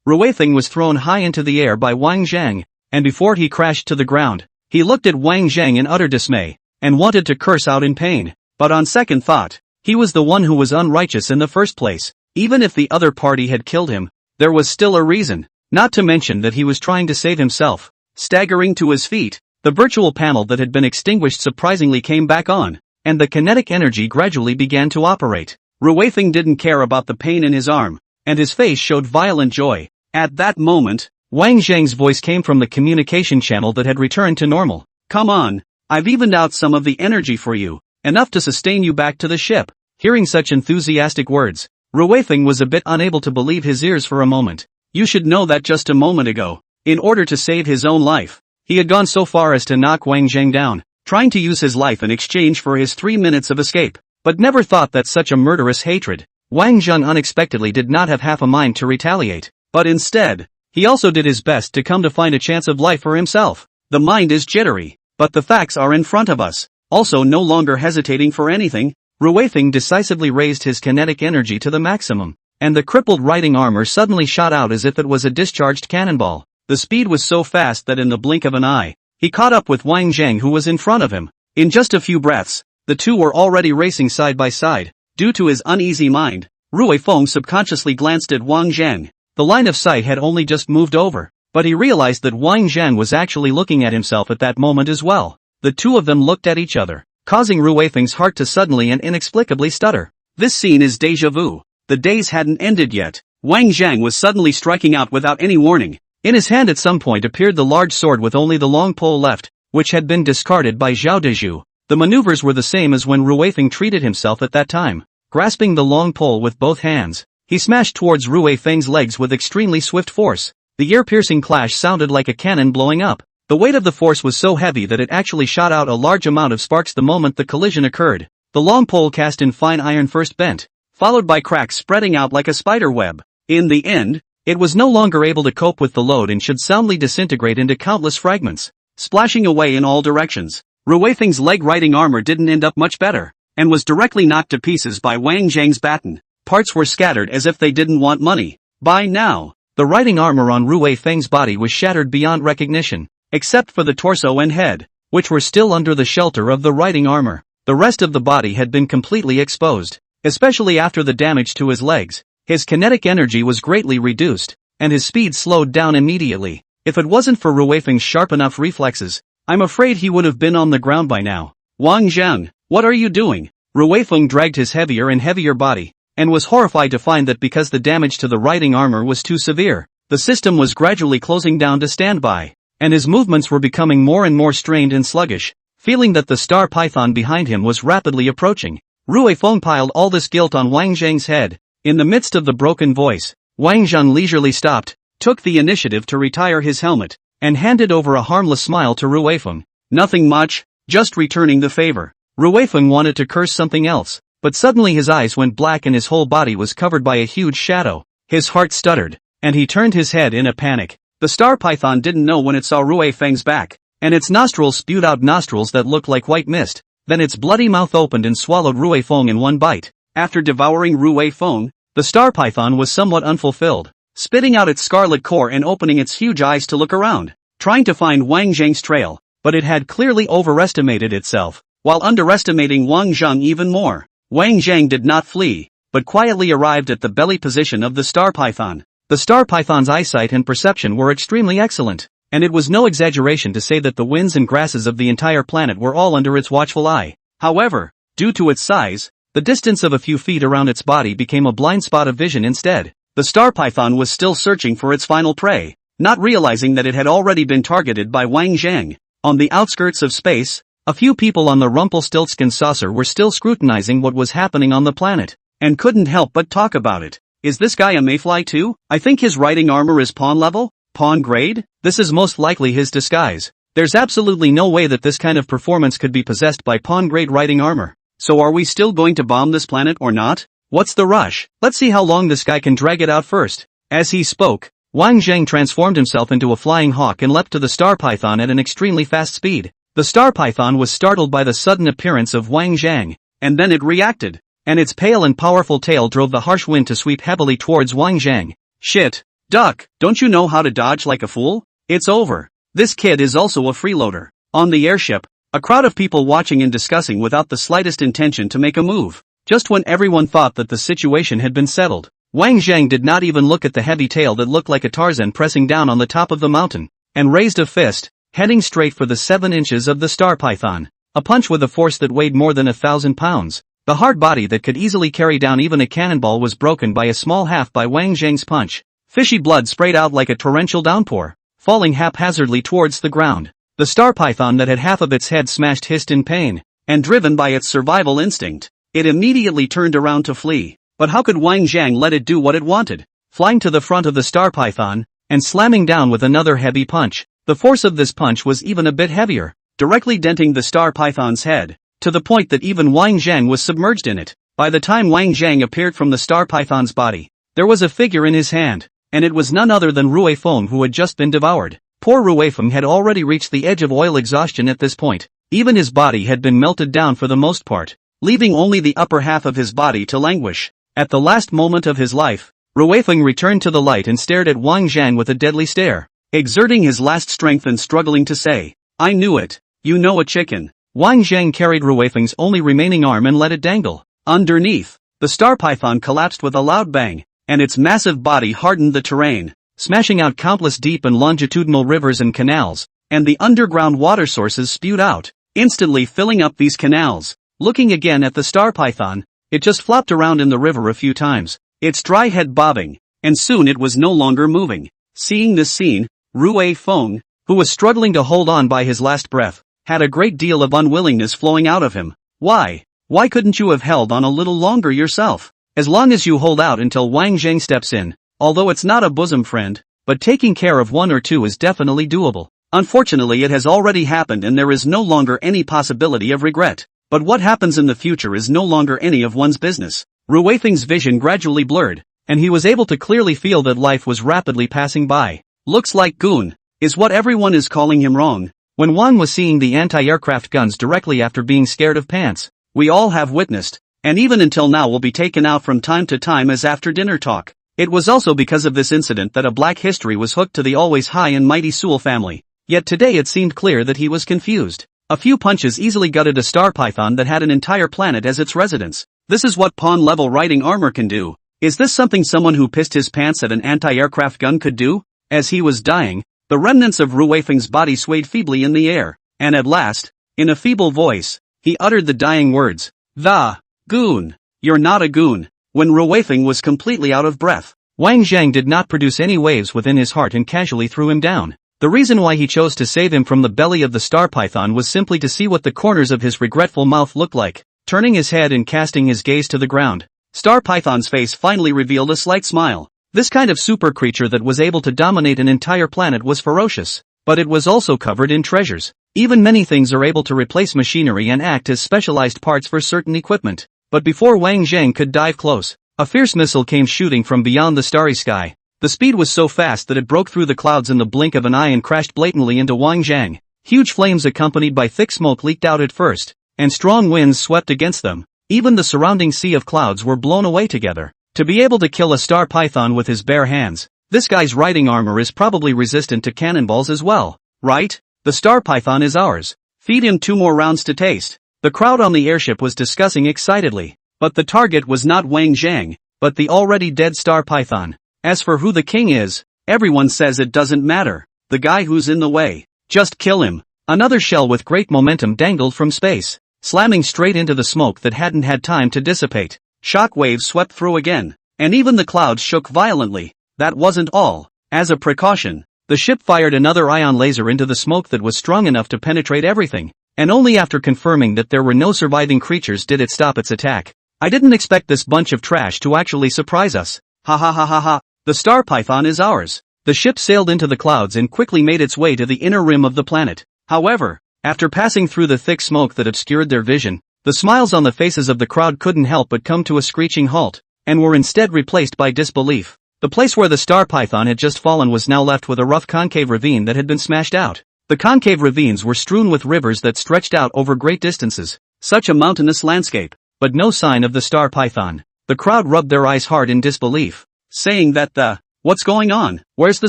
Rui Feng was thrown high into the air by Wang Zhang, and before he crashed to the ground, he looked at Wang Zhang in utter dismay, and wanted to curse out in pain. But on second thought, he was the one who was unrighteous in the first place. Even if the other party had killed him, there was still a reason, not to mention that he was trying to save himself. Staggering to his feet, the virtual panel that had been extinguished surprisingly came back on, and the kinetic energy gradually began to operate. Rui Feng didn't care about the pain in his arm, and his face showed violent joy. At that moment, Wang Zhang's voice came from the communication channel that had returned to normal. Come on, I've evened out some of the energy for you, enough to sustain you back to the ship. Hearing such enthusiastic words, Rui Feng was a bit unable to believe his ears for a moment. You should know that just a moment ago, in order to save his own life, he had gone so far as to knock Wang Zhang down, trying to use his life in exchange for his 3 minutes of escape, but never thought that such a murderous hatred. Wang Zhang unexpectedly did not have half a mind to retaliate, but instead, he also did his best to come to find a chance of life for himself. The mind is jittery, but the facts are in front of us. Also no longer hesitating for anything, Rui Feng decisively raised his kinetic energy to the maximum, and the crippled riding armor suddenly shot out as if it was a discharged cannonball. The speed was so fast that in the blink of an eye, he caught up with Wang Zhang who was in front of him. In just a few breaths, the two were already racing side by side. Due to his uneasy mind, Rui Feng subconsciously glanced at Wang Zhang. The line of sight had only just moved over, but he realized that Wang Zhang was actually looking at himself at that moment as well. The two of them looked at each other, causing Rui Feng's heart to suddenly and inexplicably stutter. This scene is déjà vu. The days hadn't ended yet. Wang Zhang was suddenly striking out without any warning. In his hand at some point appeared the large sword with only the long pole left, which had been discarded by Zhao Dezhu. The maneuvers were the same as when Rui Feng treated himself at that time. Grasping the long pole with both hands, he smashed towards Rui Feng's legs with extremely swift force. The ear-piercing clash sounded like a cannon blowing up. The weight of the force was so heavy that it actually shot out a large amount of sparks the moment the collision occurred. The long pole cast in fine iron first bent, followed by cracks spreading out like a spider web. In the end, it was no longer able to cope with the load and should soundly disintegrate into countless fragments, splashing away in all directions. Rui Feng's leg riding armor didn't end up much better, and was directly knocked to pieces by Wang Zhang's baton. Parts were scattered as if they didn't want money. By now, the riding armor on Rui Feng's body was shattered beyond recognition, except for the torso and head, which were still under the shelter of the riding armor. The rest of the body had been completely exposed, especially after the damage to his legs. His kinetic energy was greatly reduced, and his speed slowed down immediately. If it wasn't for Rui Feng's sharp enough reflexes, I'm afraid he would have been on the ground by now. Wang Zhang, what are you doing? Ruifeng dragged his heavier and heavier body, and was horrified to find that because the damage to the riding armor was too severe, the system was gradually closing down to standby, and his movements were becoming more and more strained and sluggish. Feeling that the star python behind him was rapidly approaching, Ruifeng piled all this guilt on Wang Zhang's head. In the midst of the broken voice, Wang Zhang leisurely stopped, took the initiative to retire his helmet, and handed over a harmless smile to Ruifeng. Nothing much, just returning the favor. Ruifeng wanted to curse something else, but suddenly his eyes went black and his whole body was covered by a huge shadow. His heart stuttered, and he turned his head in a panic. The star python didn't know when it saw Ruifeng's back, and its nostrils spewed out nostrils that looked like white mist. Then its bloody mouth opened and swallowed Ruifeng in one bite. After devouring Ruifeng, the star python was somewhat unfulfilled, spitting out its scarlet core and opening its huge eyes to look around, trying to find Wang Zhang's trail, but it had clearly overestimated itself, while underestimating Wang Zhang even more. Wang Zhang did not flee, but quietly arrived at the belly position of the star python. The star python's eyesight and perception were extremely excellent, and it was no exaggeration to say that the winds and grasses of the entire planet were all under its watchful eye. However, due to its size, the distance of a few feet around its body became a blind spot of vision instead. The star python was still searching for its final prey, not realizing that it had already been targeted by Wang Zhang. On the outskirts of space, a few people on the Rumpelstiltskin saucer were still scrutinizing what was happening on the planet, and couldn't help but talk about it. Is this guy a mayfly too? I think his riding armor is pawn level? Pawn grade? This is most likely his disguise. There's absolutely no way that this kind of performance could be possessed by pawn grade riding armor. So are we still going to bomb this planet or not? What's the rush? Let's see how long this guy can drag it out first. As he spoke, Wang Zhang transformed himself into a flying hawk and leapt to the star python at an extremely fast speed. The star python was startled by the sudden appearance of Wang Zhang, and then it reacted, and its pale and powerful tail drove the harsh wind to sweep heavily towards Wang Zhang. Shit! Duck, don't you know how to dodge like a fool? It's over. This kid is also a freeloader. On the airship, a crowd of people watching and discussing without the slightest intention to make a move. Just when everyone thought that the situation had been settled, Wang Zhang did not even look at the heavy tail that looked like a Tarzan pressing down on the top of the mountain, and raised a fist, heading straight for the 7 inches of the star python. A punch with a force that weighed more than 1,000 pounds. The hard body that could easily carry down even a cannonball was broken by a small half by Wang Zhang's punch. Fishy blood sprayed out like a torrential downpour, falling haphazardly towards the ground. The star python that had half of its head smashed hissed in pain, and driven by its survival instinct, it immediately turned around to flee. But how could Wang Zhang let it do what it wanted? Flying to the front of the star python, and slamming down with another heavy punch. The force of this punch was even a bit heavier, directly denting the star python's head, to the point that even Wang Zhang was submerged in it. By the time Wang Zhang appeared from the star python's body, there was a figure in his hand, and it was none other than Ruifeng, who had just been devoured. Poor Ruifeng had already reached the edge of oil exhaustion at this point. Even his body had been melted down for the most part, leaving only the upper half of his body to languish. At the last moment of his life, Ruifeng returned to the light and stared at Wang Zhang with a deadly stare, exerting his last strength and struggling to say, "I knew it. You know a chicken." Wang Zhang carried Ruifeng's only remaining arm and let it dangle. Underneath, the star python collapsed with a loud bang, and its massive body hardened the terrain, smashing out countless deep and longitudinal rivers and canals, and the underground water sources spewed out, instantly filling up these canals. Looking again at the star python, it just flopped around in the river a few times, its dry head bobbing, and soon it was no longer moving. Seeing this scene, Ruifeng, who was struggling to hold on by his last breath, had a great deal of unwillingness flowing out of him. Why couldn't you have held on a little longer yourself? As long as you hold out until Wang Zhang steps in, although it's not a bosom friend, but taking care of one or two is definitely doable. Unfortunately, it has already happened and there is no longer any possibility of regret. But what happens in the future is no longer any of one's business. Ruifeng's vision gradually blurred, and he was able to clearly feel that life was rapidly passing by. Looks like goon, is what everyone is calling him wrong. When Wang was seeing the anti-aircraft guns directly after being scared of pants, we all have witnessed, and even until now will be taken out from time to time as after-dinner talk. It was also because of this incident that a black history was hooked to the always high and mighty Sewell family, yet today it seemed clear that he was confused. A few punches easily gutted a star python that had an entire planet as its residence. This is what pawn-level riding armor can do. Is this something someone who pissed his pants at an anti-aircraft gun could do? As he was dying, the remnants of Ruifeng's body swayed feebly in the air, and at last, in a feeble voice, he uttered the dying words, "The." Goon. You're not a goon. When Ruweifeng was completely out of breath, Wang Zhang did not produce any waves within his heart and casually threw him down. The reason why he chose to save him from the belly of the star python was simply to see what the corners of his regretful mouth looked like. Turning his head and casting his gaze to the ground, Star Python's face finally revealed a slight smile. This kind of super creature that was able to dominate an entire planet was ferocious, but it was also covered in treasures. Even many things are able to replace machinery and act as specialized parts for certain equipment. But before Wang Zhang could dive close, a fierce missile came shooting from beyond the starry sky. The speed was so fast that it broke through the clouds in the blink of an eye and crashed blatantly into Wang Zhang. Huge flames accompanied by thick smoke leaked out at first, and strong winds swept against them. Even the surrounding sea of clouds were blown away together. To be able to kill a star python with his bare hands, this guy's riding armor is probably resistant to cannonballs as well, right? The star python is ours. Feed him 2 more rounds to taste. The crowd on the airship was discussing excitedly, but the target was not Wang Zhang, but the already dead star python. As for who the king is, everyone says it doesn't matter. The guy who's in the way. Just kill him. Another shell with great momentum dangled from space, slamming straight into the smoke that hadn't had time to dissipate. Shock waves swept through again, and even the clouds shook violently. That wasn't all. As a precaution, the ship fired another ion laser into the smoke that was strong enough to penetrate everything, and only after confirming that there were no surviving creatures did it stop its attack. I didn't expect this bunch of trash to actually surprise us. Ha ha ha ha ha. The star python is ours. The ship sailed into the clouds and quickly made its way to the inner rim of the planet. However, after passing through the thick smoke that obscured their vision, the smiles on the faces of the crowd couldn't help but come to a screeching halt, and were instead replaced by disbelief. The place where the star python had just fallen was now left with a rough concave ravine that had been smashed out. The concave ravines were strewn with rivers that stretched out over great distances. Such a mountainous landscape, but no sign of the star python. The crowd rubbed their eyes hard in disbelief, saying that what's going on? Where's the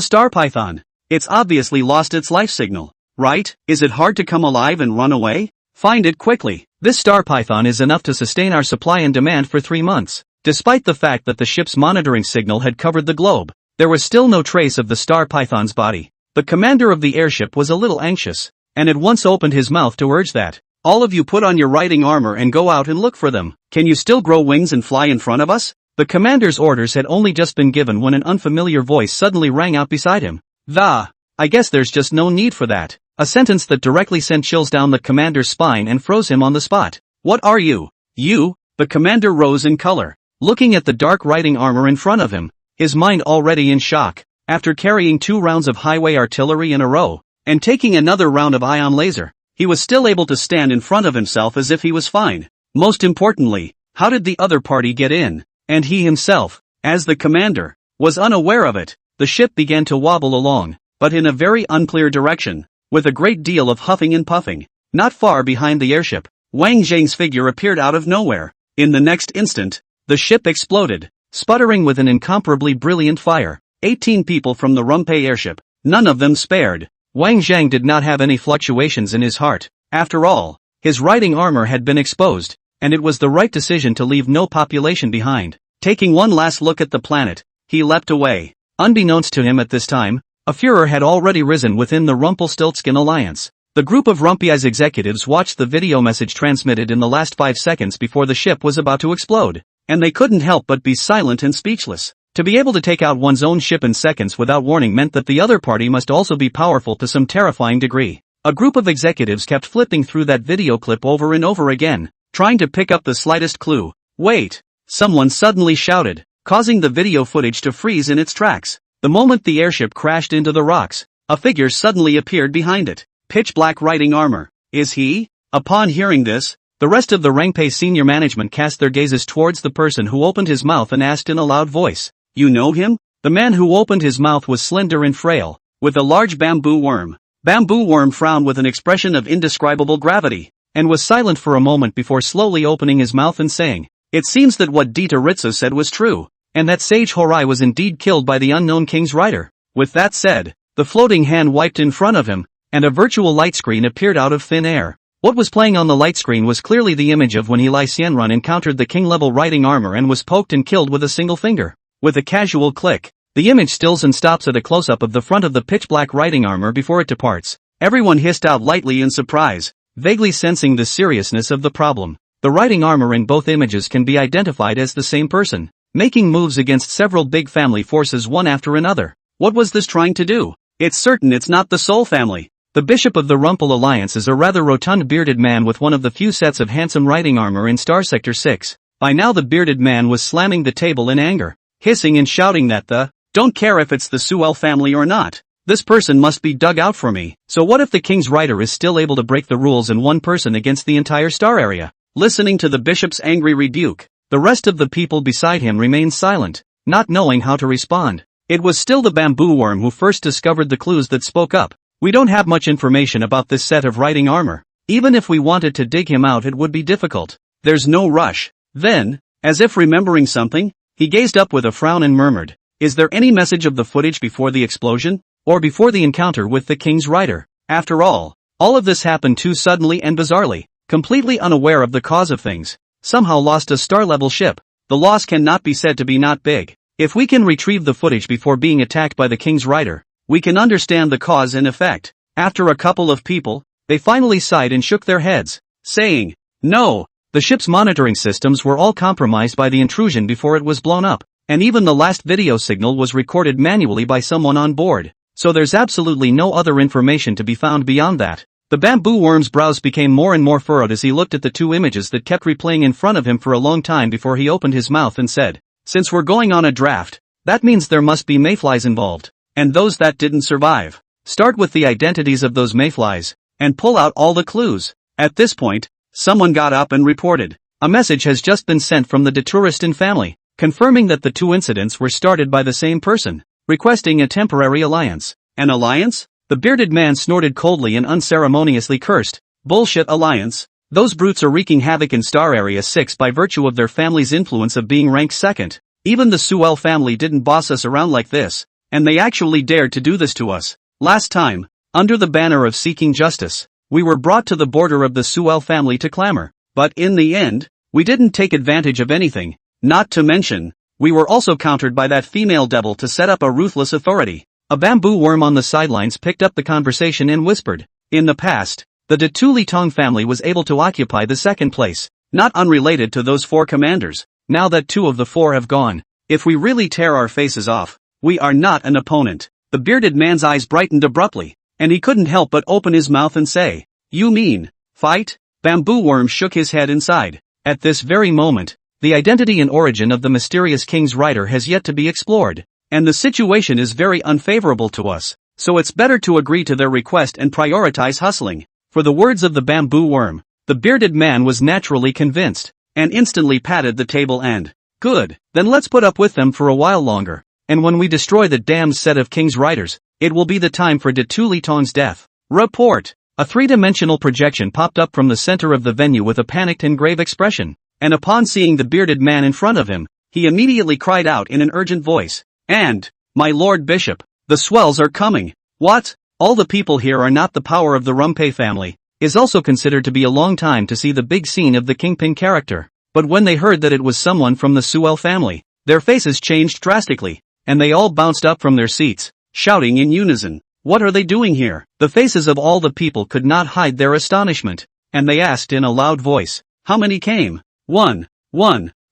star python? It's obviously lost its life signal, right? Is it hard to come alive and run away? Find it quickly. This star python is enough to sustain our supply and demand for 3 months. Despite the fact that the ship's monitoring signal had covered the globe, there was still no trace of the star python's body. The commander of the airship was a little anxious, and at once opened his mouth to urge that all of you put on your riding armor and go out and look for them. Can you still grow wings and fly in front of us? The commander's orders had only just been given when an unfamiliar voice suddenly rang out beside him. I guess there's just no need for that. A sentence that directly sent chills down the commander's spine and froze him on the spot. What are you? You? The commander rose in color, looking at the dark riding armor in front of him, his mind already in shock. After carrying 2 rounds of highway artillery in a row, and taking another round of ion laser, he was still able to stand in front of himself as if he was fine. Most importantly, how did the other party get in? And he himself, as the commander, was unaware of it. The ship began to wobble along, but in a very unclear direction, with a great deal of huffing and puffing. Not far behind the airship, Wang Zhang's figure appeared out of nowhere. In the next instant, the ship exploded, sputtering with an incomparably brilliant fire. 18 people from the Rumpe airship, none of them spared. Wang Zhang did not have any fluctuations in his heart. After all, his riding armor had been exposed, and it was the right decision to leave no population behind. Taking one last look at the planet, he leapt away. Unbeknownst to him at this time, a furor had already risen within the Rumpelstiltskin alliance. The group of Rumpei's executives watched the video message transmitted in the last 5 seconds before the ship was about to explode, and they couldn't help but be silent and speechless. To be able to take out one's own ship in seconds without warning meant that the other party must also be powerful to some terrifying degree. A group of executives kept flipping through that video clip over and over again, trying to pick up the slightest clue. Wait! Someone suddenly shouted, causing the video footage to freeze in its tracks. The moment the airship crashed into the rocks, a figure suddenly appeared behind it. Pitch black riding armor. Is he? Upon hearing this, the rest of the Rangpei senior management cast their gazes towards the person who opened his mouth and asked in a loud voice, "You know him?" The man who opened his mouth was slender and frail, with a large bamboo worm. Bamboo worm frowned with an expression of indescribable gravity, and was silent for a moment before slowly opening his mouth and saying, "It seems that what Dita Ritsu said was true, and that Sage Horai was indeed killed by the unknown king's rider." With that said, the floating hand wiped in front of him, and a virtual light screen appeared out of thin air. What was playing on the light screen was clearly the image of when Li Xianrun encountered the king-level riding armor and was poked and killed with a single finger. With a casual click, the image stills and stops at a close-up of the front of the pitch-black riding armor before it departs. Everyone hissed out lightly in surprise, vaguely sensing the seriousness of the problem. The riding armor in both images can be identified as the same person, making moves against several big family forces one after another. What was this trying to do? It's certain it's not the Soul family. The Bishop of the Rumple Alliance is a rather rotund bearded man with one of the few sets of handsome riding armor in Star Sector 6. By now the bearded man was slamming the table in anger, hissing and shouting that don't care if it's the Sewell family or not. This person must be dug out for me. So what if the King's Rider is still able to break the rules in one person against the entire star area? Listening to the bishop's angry rebuke, the rest of the people beside him remained silent, not knowing how to respond. It was still the bamboo worm who first discovered the clues that spoke up. We don't have much information about this set of riding armor. Even if we wanted to dig him out it would be difficult. There's no rush. Then, as if remembering something, he gazed up with a frown and murmured, "Is there any message of the footage before the explosion? Or before the encounter with the King's Rider?" After all of this happened too suddenly and bizarrely. Completely unaware of the cause of things, somehow lost a star-level ship. The loss cannot be said to be not big. If we can retrieve the footage before being attacked by the King's Rider, we can understand the cause and effect. After a couple of people, they finally sighed and shook their heads, saying, "No, the ship's monitoring systems were all compromised by the intrusion before it was blown up, and even the last video signal was recorded manually by someone on board, so there's absolutely no other information to be found beyond that." The bamboo worm's brows became more and more furrowed as he looked at the two images that kept replaying in front of him for a long time before he opened his mouth and said, "Since we're going on a draft, that means there must be mayflies involved, and those that didn't survive. Start with the identities of those mayflies, and pull out all the clues." At this point, someone got up and reported, "A message has just been sent from the Detouristan family, confirming that the two incidents were started by the same person, requesting a temporary alliance." An alliance? The bearded man snorted coldly and unceremoniously cursed. "Bullshit alliance. Those brutes are wreaking havoc in Star Area 6 by virtue of their family's influence of being ranked second. Even the Sewell family didn't boss us around like this, and they actually dared to do this to us. Last time, under the banner of seeking justice, we were brought to the border of the Sewell family to clamor, but in the end, we didn't take advantage of anything, not to mention, we were also countered by that female devil to set up a ruthless authority." A bamboo worm on the sidelines picked up the conversation and whispered, "In the past, the Detuli Tong family was able to occupy the second place, not unrelated to those four commanders. Now that two of the four have gone, if we really tear our faces off, we are not an opponent." The bearded man's eyes brightened abruptly, and he couldn't help but open his mouth and say, "You mean, fight?" Bamboo worm shook his head inside. At this very moment, the identity and origin of the mysterious King's Rider has yet to be explored, and the situation is very unfavorable to us, so it's better to agree to their request and prioritize hustling. For the words of the bamboo worm, the bearded man was naturally convinced, and instantly patted the table and, "Good, then let's put up with them for a while longer, and when we destroy the damned set of King's Riders, it will be the time for Detuli Tong's death." Report! A three-dimensional projection popped up from the center of the venue with a panicked and grave expression, and upon seeing the bearded man in front of him, he immediately cried out in an urgent voice, "And, my Lord Bishop, the swells are coming." What? All the people here are not the power of the Rumpe family. Is also considered to be a long time to see the big scene of the Kingpin character, but when they heard that it was someone from the Sewell family, their faces changed drastically, and they all bounced up from their seats, shouting in unison, "What are they doing here?" The faces of all the people could not hide their astonishment, and they asked in a loud voice, "How many came?" One.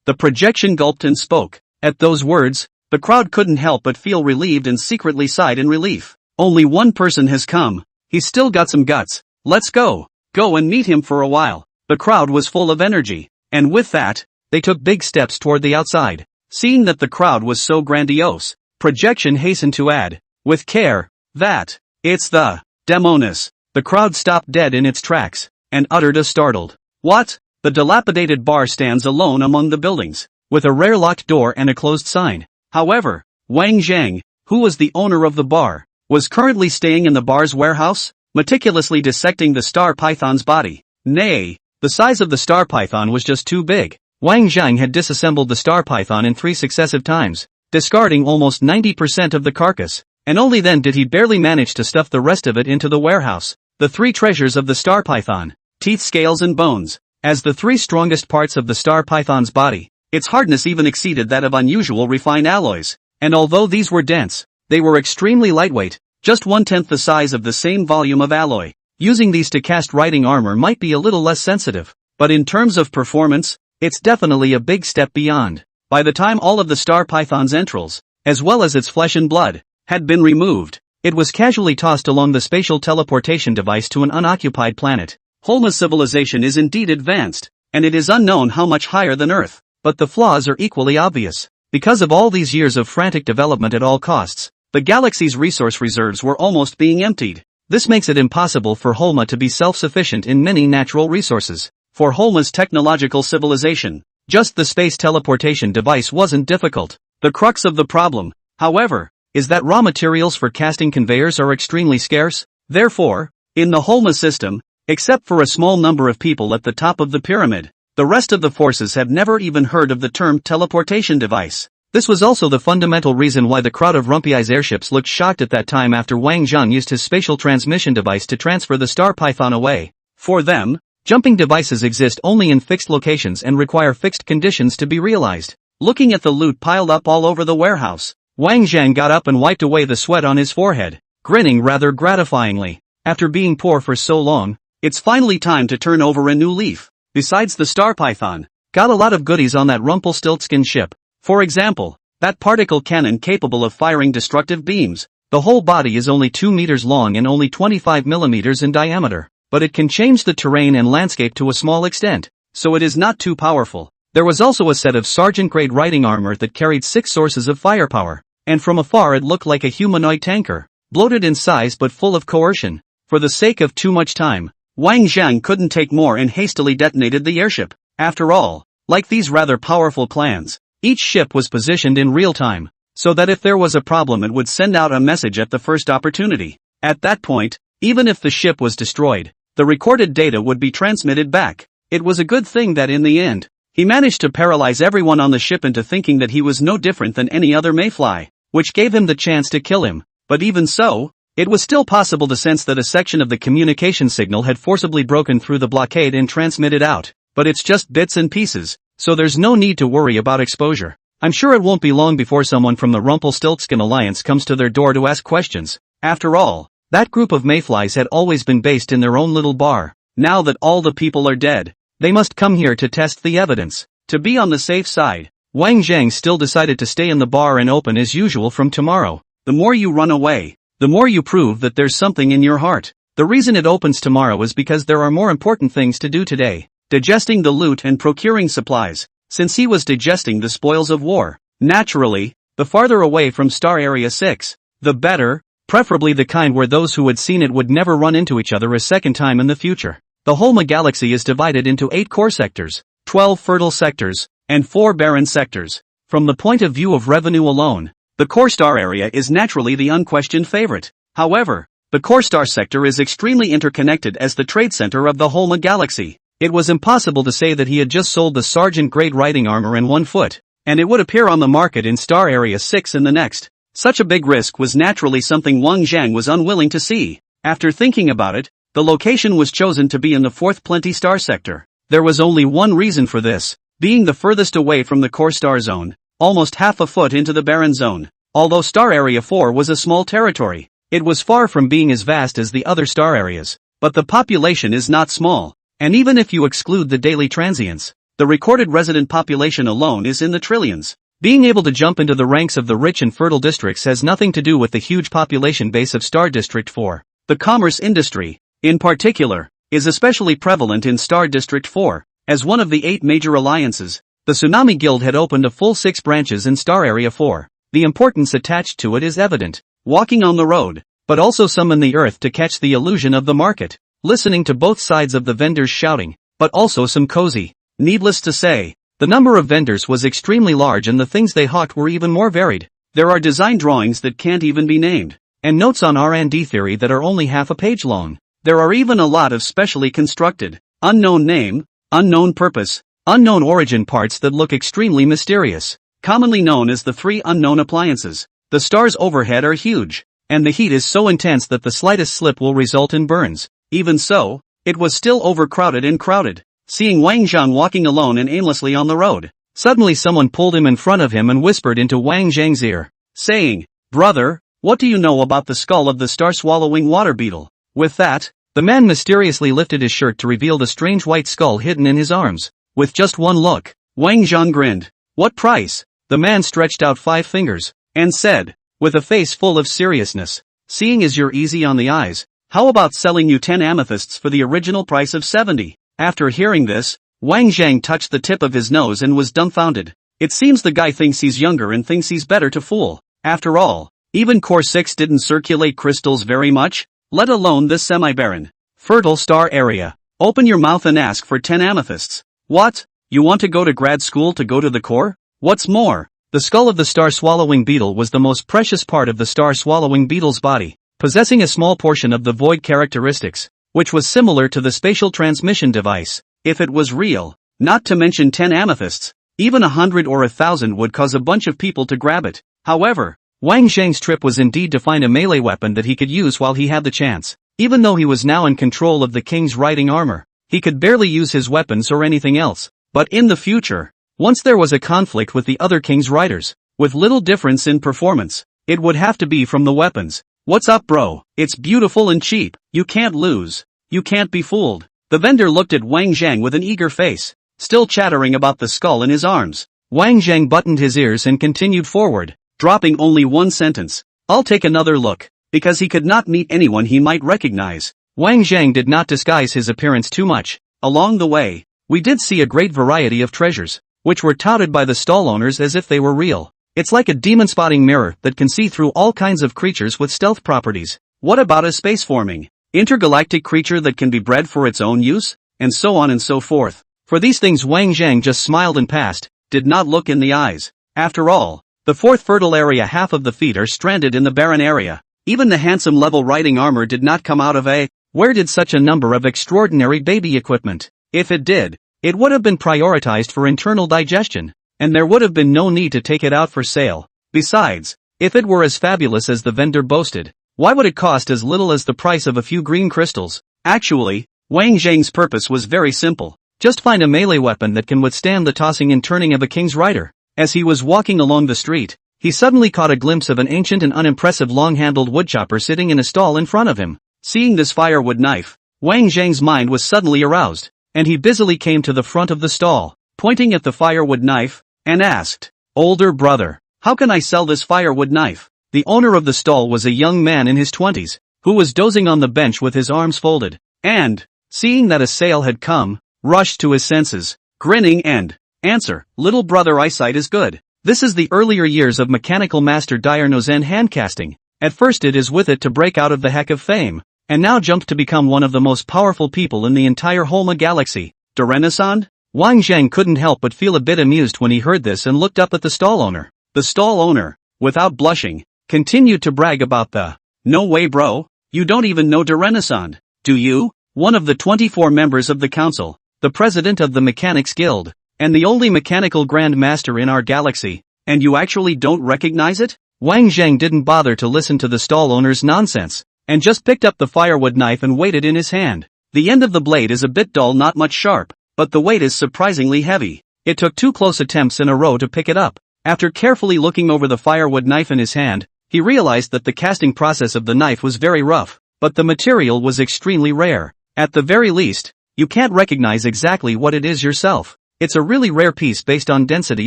The projection gulped and spoke. At those words, the crowd couldn't help but feel relieved and secretly sighed in relief. "Only one person has come. He's still got some guts. Let's go and meet him for a while." The crowd was full of energy, and with that, they took big steps toward the outside. Seeing that the crowd was so grandiose, projection hastened to add, with care, that, "It's the Demonis." The crowd stopped dead in its tracks, and uttered a startled, "What?" The dilapidated bar stands alone among the buildings, with a rare locked door and a closed sign. However, Wang Zhang, who was the owner of the bar, was currently staying in the bar's warehouse, meticulously dissecting the star python's body. Nay, the size of the star python was just too big. Wang Zhang had disassembled the star python in 3 successive times, discarding almost 90% of the carcass, and only then did he barely manage to stuff the rest of it into the warehouse. The 3 treasures of the star python: teeth, scales and bones. As the 3 strongest parts of the star python's body, its hardness even exceeded that of unusual refined alloys, and although these were dense, they were extremely lightweight, just 1/10 the size of the same volume of alloy. Using these to cast riding armor might be a little less sensitive, but in terms of performance, it's definitely a big step beyond. By the time all of the star python's entrails, as well as its flesh and blood, had been removed, it was casually tossed along the spatial teleportation device to an unoccupied planet. Holma's civilization is indeed advanced, and it is unknown how much higher than Earth, but the flaws are equally obvious. Because of all these years of frantic development at all costs, the galaxy's resource reserves were almost being emptied. This makes it impossible for Holma to be self-sufficient in many natural resources. For Holma's technological civilization, just the space teleportation device wasn't difficult. The crux of the problem, however, is that raw materials for casting conveyors are extremely scarce. Therefore, in the Holma system, except for a small number of people at the top of the pyramid, the rest of the forces have never even heard of the term teleportation device. This was also the fundamental reason why the crowd of Rumpy's airships looked shocked at that time after Wang Zhang used his spatial transmission device to transfer the star python away. For them, jumping devices exist only in fixed locations and require fixed conditions to be realized. Looking at the loot piled up all over the warehouse, Wang Zhang got up and wiped away the sweat on his forehead, grinning rather gratifyingly. After being poor for so long, it's finally time to turn over a new leaf. Besides the star python, got a lot of goodies on that Rumpelstiltskin ship. For example, that particle cannon capable of firing destructive beams. The whole body is only 2 meters long and only 25 millimeters in diameter, but it can change the terrain and landscape to a small extent, so it is not too powerful. There was also a set of sergeant-grade riding armor that carried 6 sources of firepower, and from afar it looked like a humanoid tanker, bloated in size but full of coercion. For the sake of too much time, Wang Zhang couldn't take more and hastily detonated the airship. After all, like these rather powerful clans, each ship was positioned in real time, so that if there was a problem it would send out a message at the first opportunity. At that point, even if the ship was destroyed, the recorded data would be transmitted back. It was a good thing that in the end, he managed to paralyze everyone on the ship into thinking that he was no different than any other mayfly, which gave him the chance to kill him. But even so, it was still possible to sense that a section of the communication signal had forcibly broken through the blockade and transmitted out. But it's just bits and pieces, so there's no need to worry about exposure. I'm sure it won't be long before someone from the Rumpelstiltskin Alliance comes to their door to ask questions. After all, that group of mayflies had always been based in their own little bar. Now that all the people are dead, they must come here to test the evidence. To be on the safe side, Wang Zhang still decided to stay in the bar and open as usual from tomorrow. The more you run away, the more you prove that there's something in your heart. The reason it opens tomorrow is because there are more important things to do today. Digesting the loot and procuring supplies, since he was digesting the spoils of war. Naturally, the farther away from Star Area 6, the better, preferably the kind where those who had seen it would never run into each other a second time in the future. The Holma galaxy is divided into 8 core sectors, 12 fertile sectors, and 4 barren sectors. From the point of view of revenue alone, the core star area is naturally the unquestioned favorite. However, the core star sector is extremely interconnected as the trade center of the Holma galaxy. It was impossible to say that he had just sold the sergeant-grade riding armor in 1 foot, and it would appear on the market in Star Area 6 in the next. Such a big risk was naturally something Wang Zhang was unwilling to see. After thinking about it, the location was chosen to be in the 4th Plenty Star sector. There was only one reason for this, being the furthest away from the core star zone, almost half a foot into the barren zone. Although Star Area 4 was a small territory, it was far from being as vast as the other star areas, but the population is not small. And even if you exclude the daily transients, the recorded resident population alone is in the trillions. Being able to jump into the ranks of the rich and fertile districts has nothing to do with the huge population base of Star District 4. The commerce industry, in particular, is especially prevalent in Star District 4. As one of the 8 major alliances, the Tsunami Guild had opened a full 6 branches in Star Area 4. The importance attached to it is evident. Walking on the road, but also summon the earth to catch the illusion of the market. Listening to both sides of the vendors shouting, but also some cozy. Needless to say, the number of vendors was extremely large and the things they hawked were even more varied. There are design drawings that can't even be named, and notes on R&D theory that are only half a page long. There are even a lot of specially constructed, unknown name, unknown purpose, unknown origin parts that look extremely mysterious, commonly known as the 3 unknown appliances. The stars overhead are huge, and the heat is so intense that the slightest slip will result in burns. Even so, it was still overcrowded and crowded. Seeing Wang Zhang walking alone and aimlessly on the road, suddenly someone pulled him in front of him and whispered into Wang Zhang's ear, saying, "Brother, what do you know about the skull of the star-swallowing water beetle?" With that, The man mysteriously lifted his shirt to reveal the strange white skull hidden in his arms. With just one look, Wang Zhang grinned. What price? The man stretched out 5 fingers, and said, with a face full of seriousness, seeing as you're easy on the eyes, how about selling you 10 amethysts for the original price of 70? After hearing this, Wang Zhang touched the tip of his nose and was dumbfounded. It seems the guy thinks he's younger and thinks he's better to fool. After all, even Core 6 didn't circulate crystals very much, let alone this semi-barren, fertile star area. Open your mouth and ask for 10 amethysts. What? You want to go to grad school to go to the core? What's more, the skull of the star-swallowing beetle was the most precious part of the star-swallowing beetle's body, possessing a small portion of the void characteristics, which was similar to the spatial transmission device. If it was real, not to mention 10 amethysts, even 100 or 1,000 would cause a bunch of people to grab it. However, Wang Zhang's trip was indeed to find a melee weapon that he could use while he had the chance. Even though he was now in control of the king's riding armor, he could barely use his weapons or anything else. But in the future, once there was a conflict with the other king's riders, with little difference in performance, it would have to be from the weapons. What's up, bro? It's beautiful and cheap. You can't lose. You can't be fooled. The vendor looked at Wang Zhang with an eager face, still chattering about the skull in his arms. Wang Zhang buttoned his ears and continued forward, dropping only one sentence. I'll take another look, because he could not meet anyone he might recognize. Wang Zhang did not disguise his appearance too much. Along the way, we did see a great variety of treasures, which were touted by the stall owners as if they were real. It's like a demon spotting mirror that can see through all kinds of creatures with stealth properties. What about a space-forming, intergalactic creature that can be bred for its own use? And so on and so forth. For these things Wang Zhang just smiled and passed, did not look in the eyes. After all, the 4th fertile area, half of the feet are stranded in the barren area. Even the handsome level riding armor did not come out of a. Where did such a number of extraordinary baby equipment? If it did, it would have been prioritized for internal digestion, and there would have been no need to take it out for sale. Besides, if it were as fabulous as the vendor boasted, why would it cost as little as the price of a few green crystals? Actually, Wang Zhang's purpose was very simple. Just find a melee weapon that can withstand the tossing and turning of a king's rider. As he was walking along the street, he suddenly caught a glimpse of an ancient and unimpressive long-handled woodchopper sitting in a stall in front of him. Seeing this firewood knife, Wang Zhang's mind was suddenly aroused, and he busily came to the front of the stall, pointing at the firewood knife, and asked, "Older brother, how can I sell this firewood knife?" The owner of the stall was a young man in his 20s, who was dozing on the bench with his arms folded, and, seeing that a sale had come, rushed to his senses, grinning and, "Answer, little brother, eyesight is good. This is the earlier years of mechanical master Dire Nozen handcasting. At first it is with it to break out of the heck of fame, and now jumped to become one of the most powerful people in the entire Holma galaxy. Renaissance?" Wang Zhang couldn't help but feel a bit amused when he heard this and looked up at the stall owner. The stall owner, without blushing, continued to brag about the, "No way, bro, you don't even know Renaissance, do you? One of the 24 members of the council, the president of the Mechanics Guild, and the only mechanical grand master in our galaxy, and you actually don't recognize it?" Wang Zhang didn't bother to listen to the stall owner's nonsense, and just picked up the firewood knife and weighed it in his hand. The end of the blade is a bit dull, not much sharp, but the weight is surprisingly heavy. It took 2 close attempts in a row to pick it up. After carefully looking over the firewood knife in his hand, he realized that the casting process of the knife was very rough, but the material was extremely rare. At the very least, you can't recognize exactly what it is yourself. It's a really rare piece based on density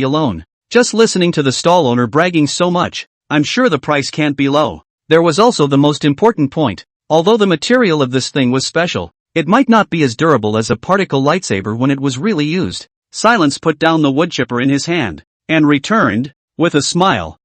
alone. Just listening to the stall owner bragging so much, I'm sure the price can't be low. There was also the most important point. Although the material of this thing was special, it might not be as durable as a particle lightsaber when it was really used. Silence put down the wood chipper in his hand, and returned, with a smile,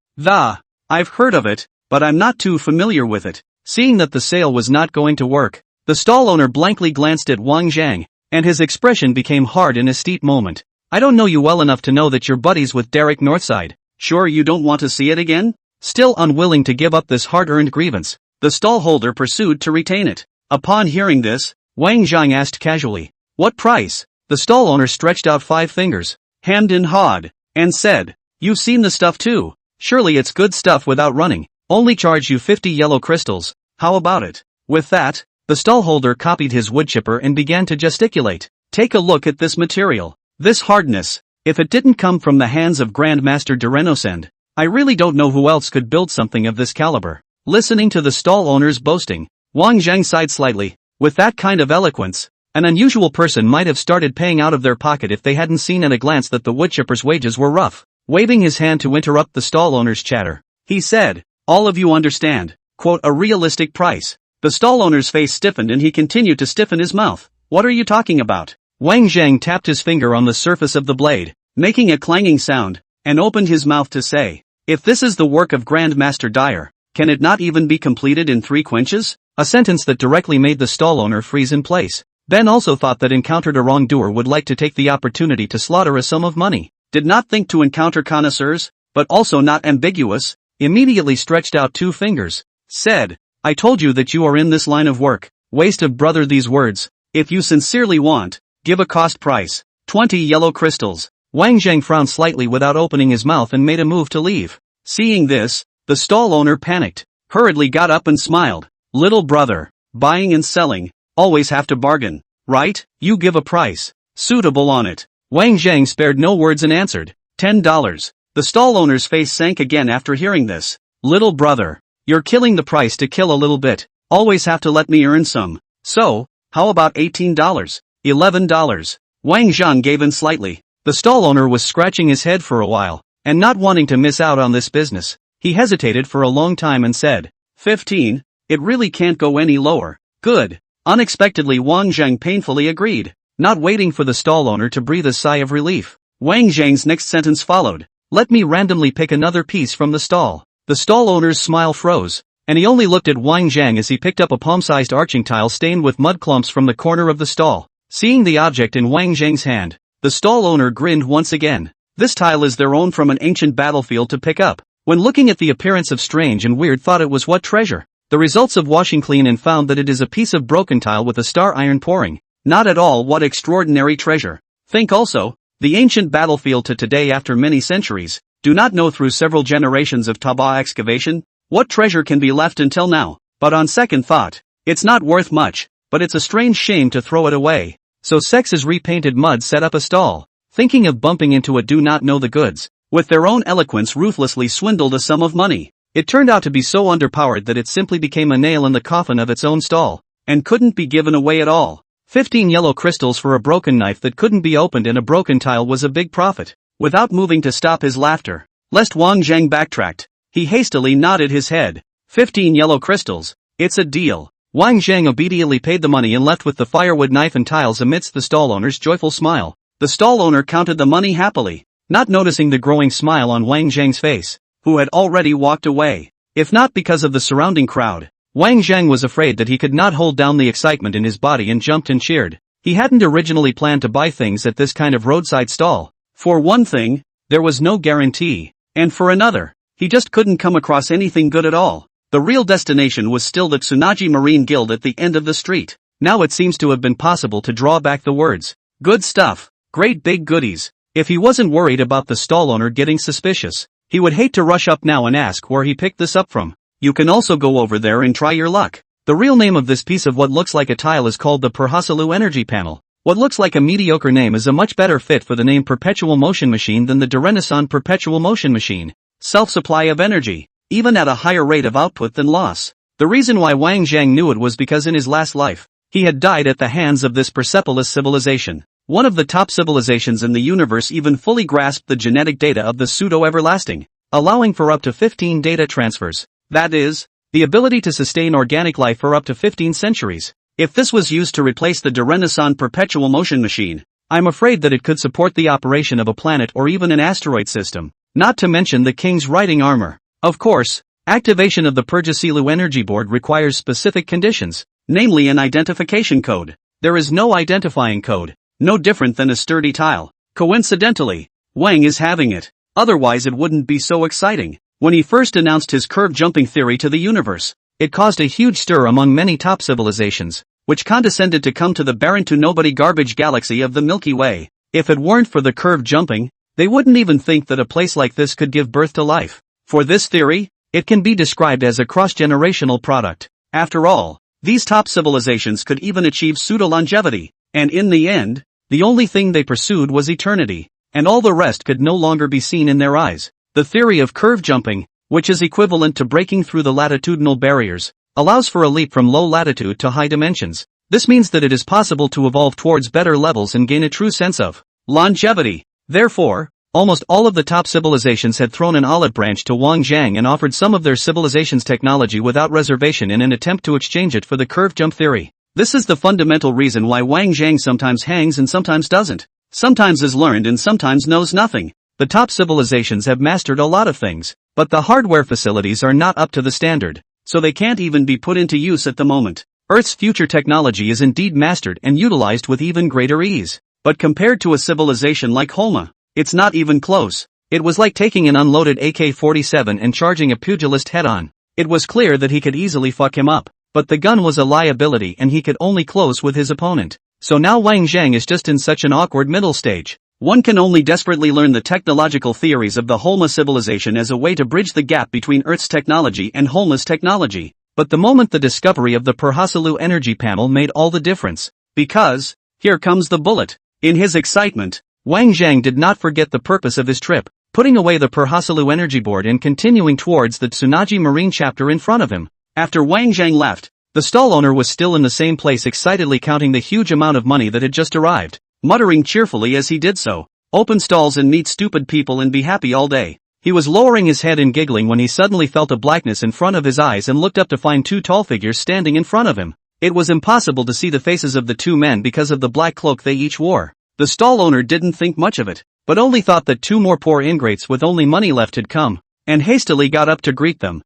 I've heard of it, but I'm not too familiar with it." Seeing that the sale was not going to work, the stall owner blankly glanced at Wang Zhang, and his expression became hard in a steep moment. "I don't know you well enough to know that you're buddies with Derek Northside. Sure you don't want to see it again?" Still unwilling to give up this hard-earned grievance, the stall holder pursued to retain it. Upon hearing this, Wang Zhang asked casually, "What price?" The stall owner stretched out 5 fingers, hemmed and hawed, and said, "You've seen the stuff too. Surely it's good stuff without running. Only charge you 50 yellow crystals. How about it?" With that, the stall holder copied his wood chipper and began to gesticulate. "Take a look at this material. This hardness. If it didn't come from the hands of Grandmaster Renaissance, I really don't know who else could build something of this caliber." Listening to the stall owner's boasting, Wang Zhang sighed slightly. With that kind of eloquence, an unusual person might have started paying out of their pocket if they hadn't seen at a glance that the woodchipper's wages were rough. Waving his hand to interrupt the stall owner's chatter, he said, "All of you understand, quote, a realistic price." The stall owner's face stiffened and he continued to stiffen his mouth. "What are you talking about?" Wang Zhang tapped his finger on the surface of the blade, making a clanging sound, and opened his mouth to say, "If this is the work of Grand Master Dyer, can it not even be completed in 3 quenches?" A sentence that directly made the stall owner freeze in place. Ben also thought that encountered a wrongdoer would like to take the opportunity to slaughter a sum of money. Did not think to encounter connoisseurs, but also not ambiguous, immediately stretched out 2 fingers, said, "I told you that you are in this line of work, waste of brother these words, if you sincerely want, give a cost price, 20 yellow crystals." Wang Zhang frowned slightly without opening his mouth and made a move to leave. Seeing this, the stall owner panicked, hurriedly got up and smiled. "Little brother, buying and selling, always have to bargain, right? You give a price, suitable on it." Wang Zhang spared no words and answered, $10. The stall owner's face sank again after hearing this. "Little brother, you're killing the price to kill a little bit, always have to let me earn some. So, how about $18? $11? Wang Zhang gave in slightly. The stall owner was scratching his head for a while, and not wanting to miss out on this business, he hesitated for a long time and said, 15, it really can't go any lower. Good. Unexpectedly Wang Zhang painfully agreed, not waiting for the stall owner to breathe a sigh of relief. Wang Zhang's next sentence followed, "Let me randomly pick another piece from the stall." The stall owner's smile froze, and he only looked at Wang Zhang as he picked up a palm-sized arching tile stained with mud clumps from the corner of the stall. Seeing the object in Wang Zhang's hand, the stall owner grinned once again. This tile is their own from an ancient battlefield to pick up. When looking at the appearance of strange and weird thought it was what treasure. The results of washing clean and found that it is a piece of broken tile with a star iron pouring. Not at all what extraordinary treasure. Think also, the ancient battlefield to today after many centuries, do not know through several generations of Taba excavation, what treasure can be left until now. But on second thought, it's not worth much, but it's a strange shame to throw it away. So Sex's repainted mud set up a stall, thinking of bumping into it do not know the goods, with their own eloquence ruthlessly swindled a sum of money. It turned out to be so underpowered that it simply became a nail in the coffin of its own stall, and couldn't be given away at all. 15 yellow crystals for a broken knife that couldn't be opened and a broken tile was a big profit. Without moving to stop his laughter, lest Wang Zhang backtracked, he hastily nodded his head. 15 yellow crystals, it's a deal. Wang Zhang obediently paid the money and left with the firewood knife and tiles amidst the stall owner's joyful smile. The stall owner counted the money happily, not noticing the growing smile on Wang Zhang's face, who had already walked away. If not because of the surrounding crowd, Wang Zhang was afraid that he could not hold down the excitement in his body and jumped and cheered. He hadn't originally planned to buy things at this kind of roadside stall. For one thing, there was no guarantee, and for another, he just couldn't come across anything good at all. The real destination was still the Tsunaji Marine Guild at the end of the street. Now it seems to have been possible to draw back the words. Good stuff, great big goodies. If he wasn't worried about the stall owner getting suspicious, he would hate to rush up now and ask where he picked this up from. You can also go over there and try your luck. The real name of this piece of what looks like a tile is called the Perhasalu Energy Panel. What looks like a mediocre name is a much better fit for the name Perpetual Motion Machine than the Derenaissance Perpetual Motion Machine. Self-supply of energy, even at a higher rate of output than loss. The reason why Wang Zhang knew it was because in his last life, he had died at the hands of this Persepolis civilization. One of the top civilizations in the universe even fully grasped the genetic data of the pseudo-everlasting, allowing for up to 15 data transfers. That is, the ability to sustain organic life for up to 15 centuries. If this was used to replace the Derenaissance Perpetual Motion Machine, I'm afraid that it could support the operation of a planet or even an asteroid system, not to mention the king's riding armor. Of course, activation of the Perjasilu Energy Board requires specific conditions, namely an identification code. There is no identifying code, no different than a sturdy tile. Coincidentally, Wang is having it, otherwise it wouldn't be so exciting. When he first announced his curve jumping theory to the universe, it caused a huge stir among many top civilizations, which condescended to come to the barren to nobody garbage galaxy of the Milky Way. If it weren't for the curve jumping, they wouldn't even think that a place like this could give birth to life. For this theory, it can be described as a cross-generational product. After all, these top civilizations could even achieve pseudo-longevity, and in the end, the only thing they pursued was eternity, and all the rest could no longer be seen in their eyes. The theory of curve jumping, which is equivalent to breaking through the latitudinal barriers, allows for a leap from low latitude to high dimensions. This means that it is possible to evolve towards better levels and gain a true sense of longevity. Therefore, almost all of the top civilizations had thrown an olive branch to Wang Zhang and offered some of their civilization's technology without reservation in an attempt to exchange it for the curved jump theory. This is the fundamental reason why Wang Zhang sometimes hangs and sometimes doesn't. Sometimes is learned and sometimes knows nothing. The top civilizations have mastered a lot of things, but the hardware facilities are not up to the standard, so they can't even be put into use at the moment. Earth's future technology is indeed mastered and utilized with even greater ease. But compared to a civilization like Holma, it's not even close. It was like taking an unloaded AK-47 and charging a pugilist head-on. It was clear that he could easily fuck him up, but the gun was a liability and he could only close with his opponent. So now Wang Zhang is just in such an awkward middle stage. One can only desperately learn the technological theories of the Holma civilization as a way to bridge the gap between Earth's technology and Holma's technology. But the moment the discovery of the Perhasalu energy panel made all the difference. Because, here comes the bullet. In his excitement, Wang Zhang did not forget the purpose of his trip, putting away the Perhasalu energy board and continuing towards the Tsunaji Marine chapter in front of him. After Wang Zhang left, the stall owner was still in the same place excitedly counting the huge amount of money that had just arrived, muttering cheerfully as he did so, "Open stalls and meet stupid people and be happy all day." He was lowering his head and giggling when he suddenly felt a blackness in front of his eyes and looked up to find two tall figures standing in front of him. It was impossible to see the faces of the two men because of the black cloak they each wore. The stall owner didn't think much of it, but only thought that two more poor ingrates with only money left had come, and hastily got up to greet them.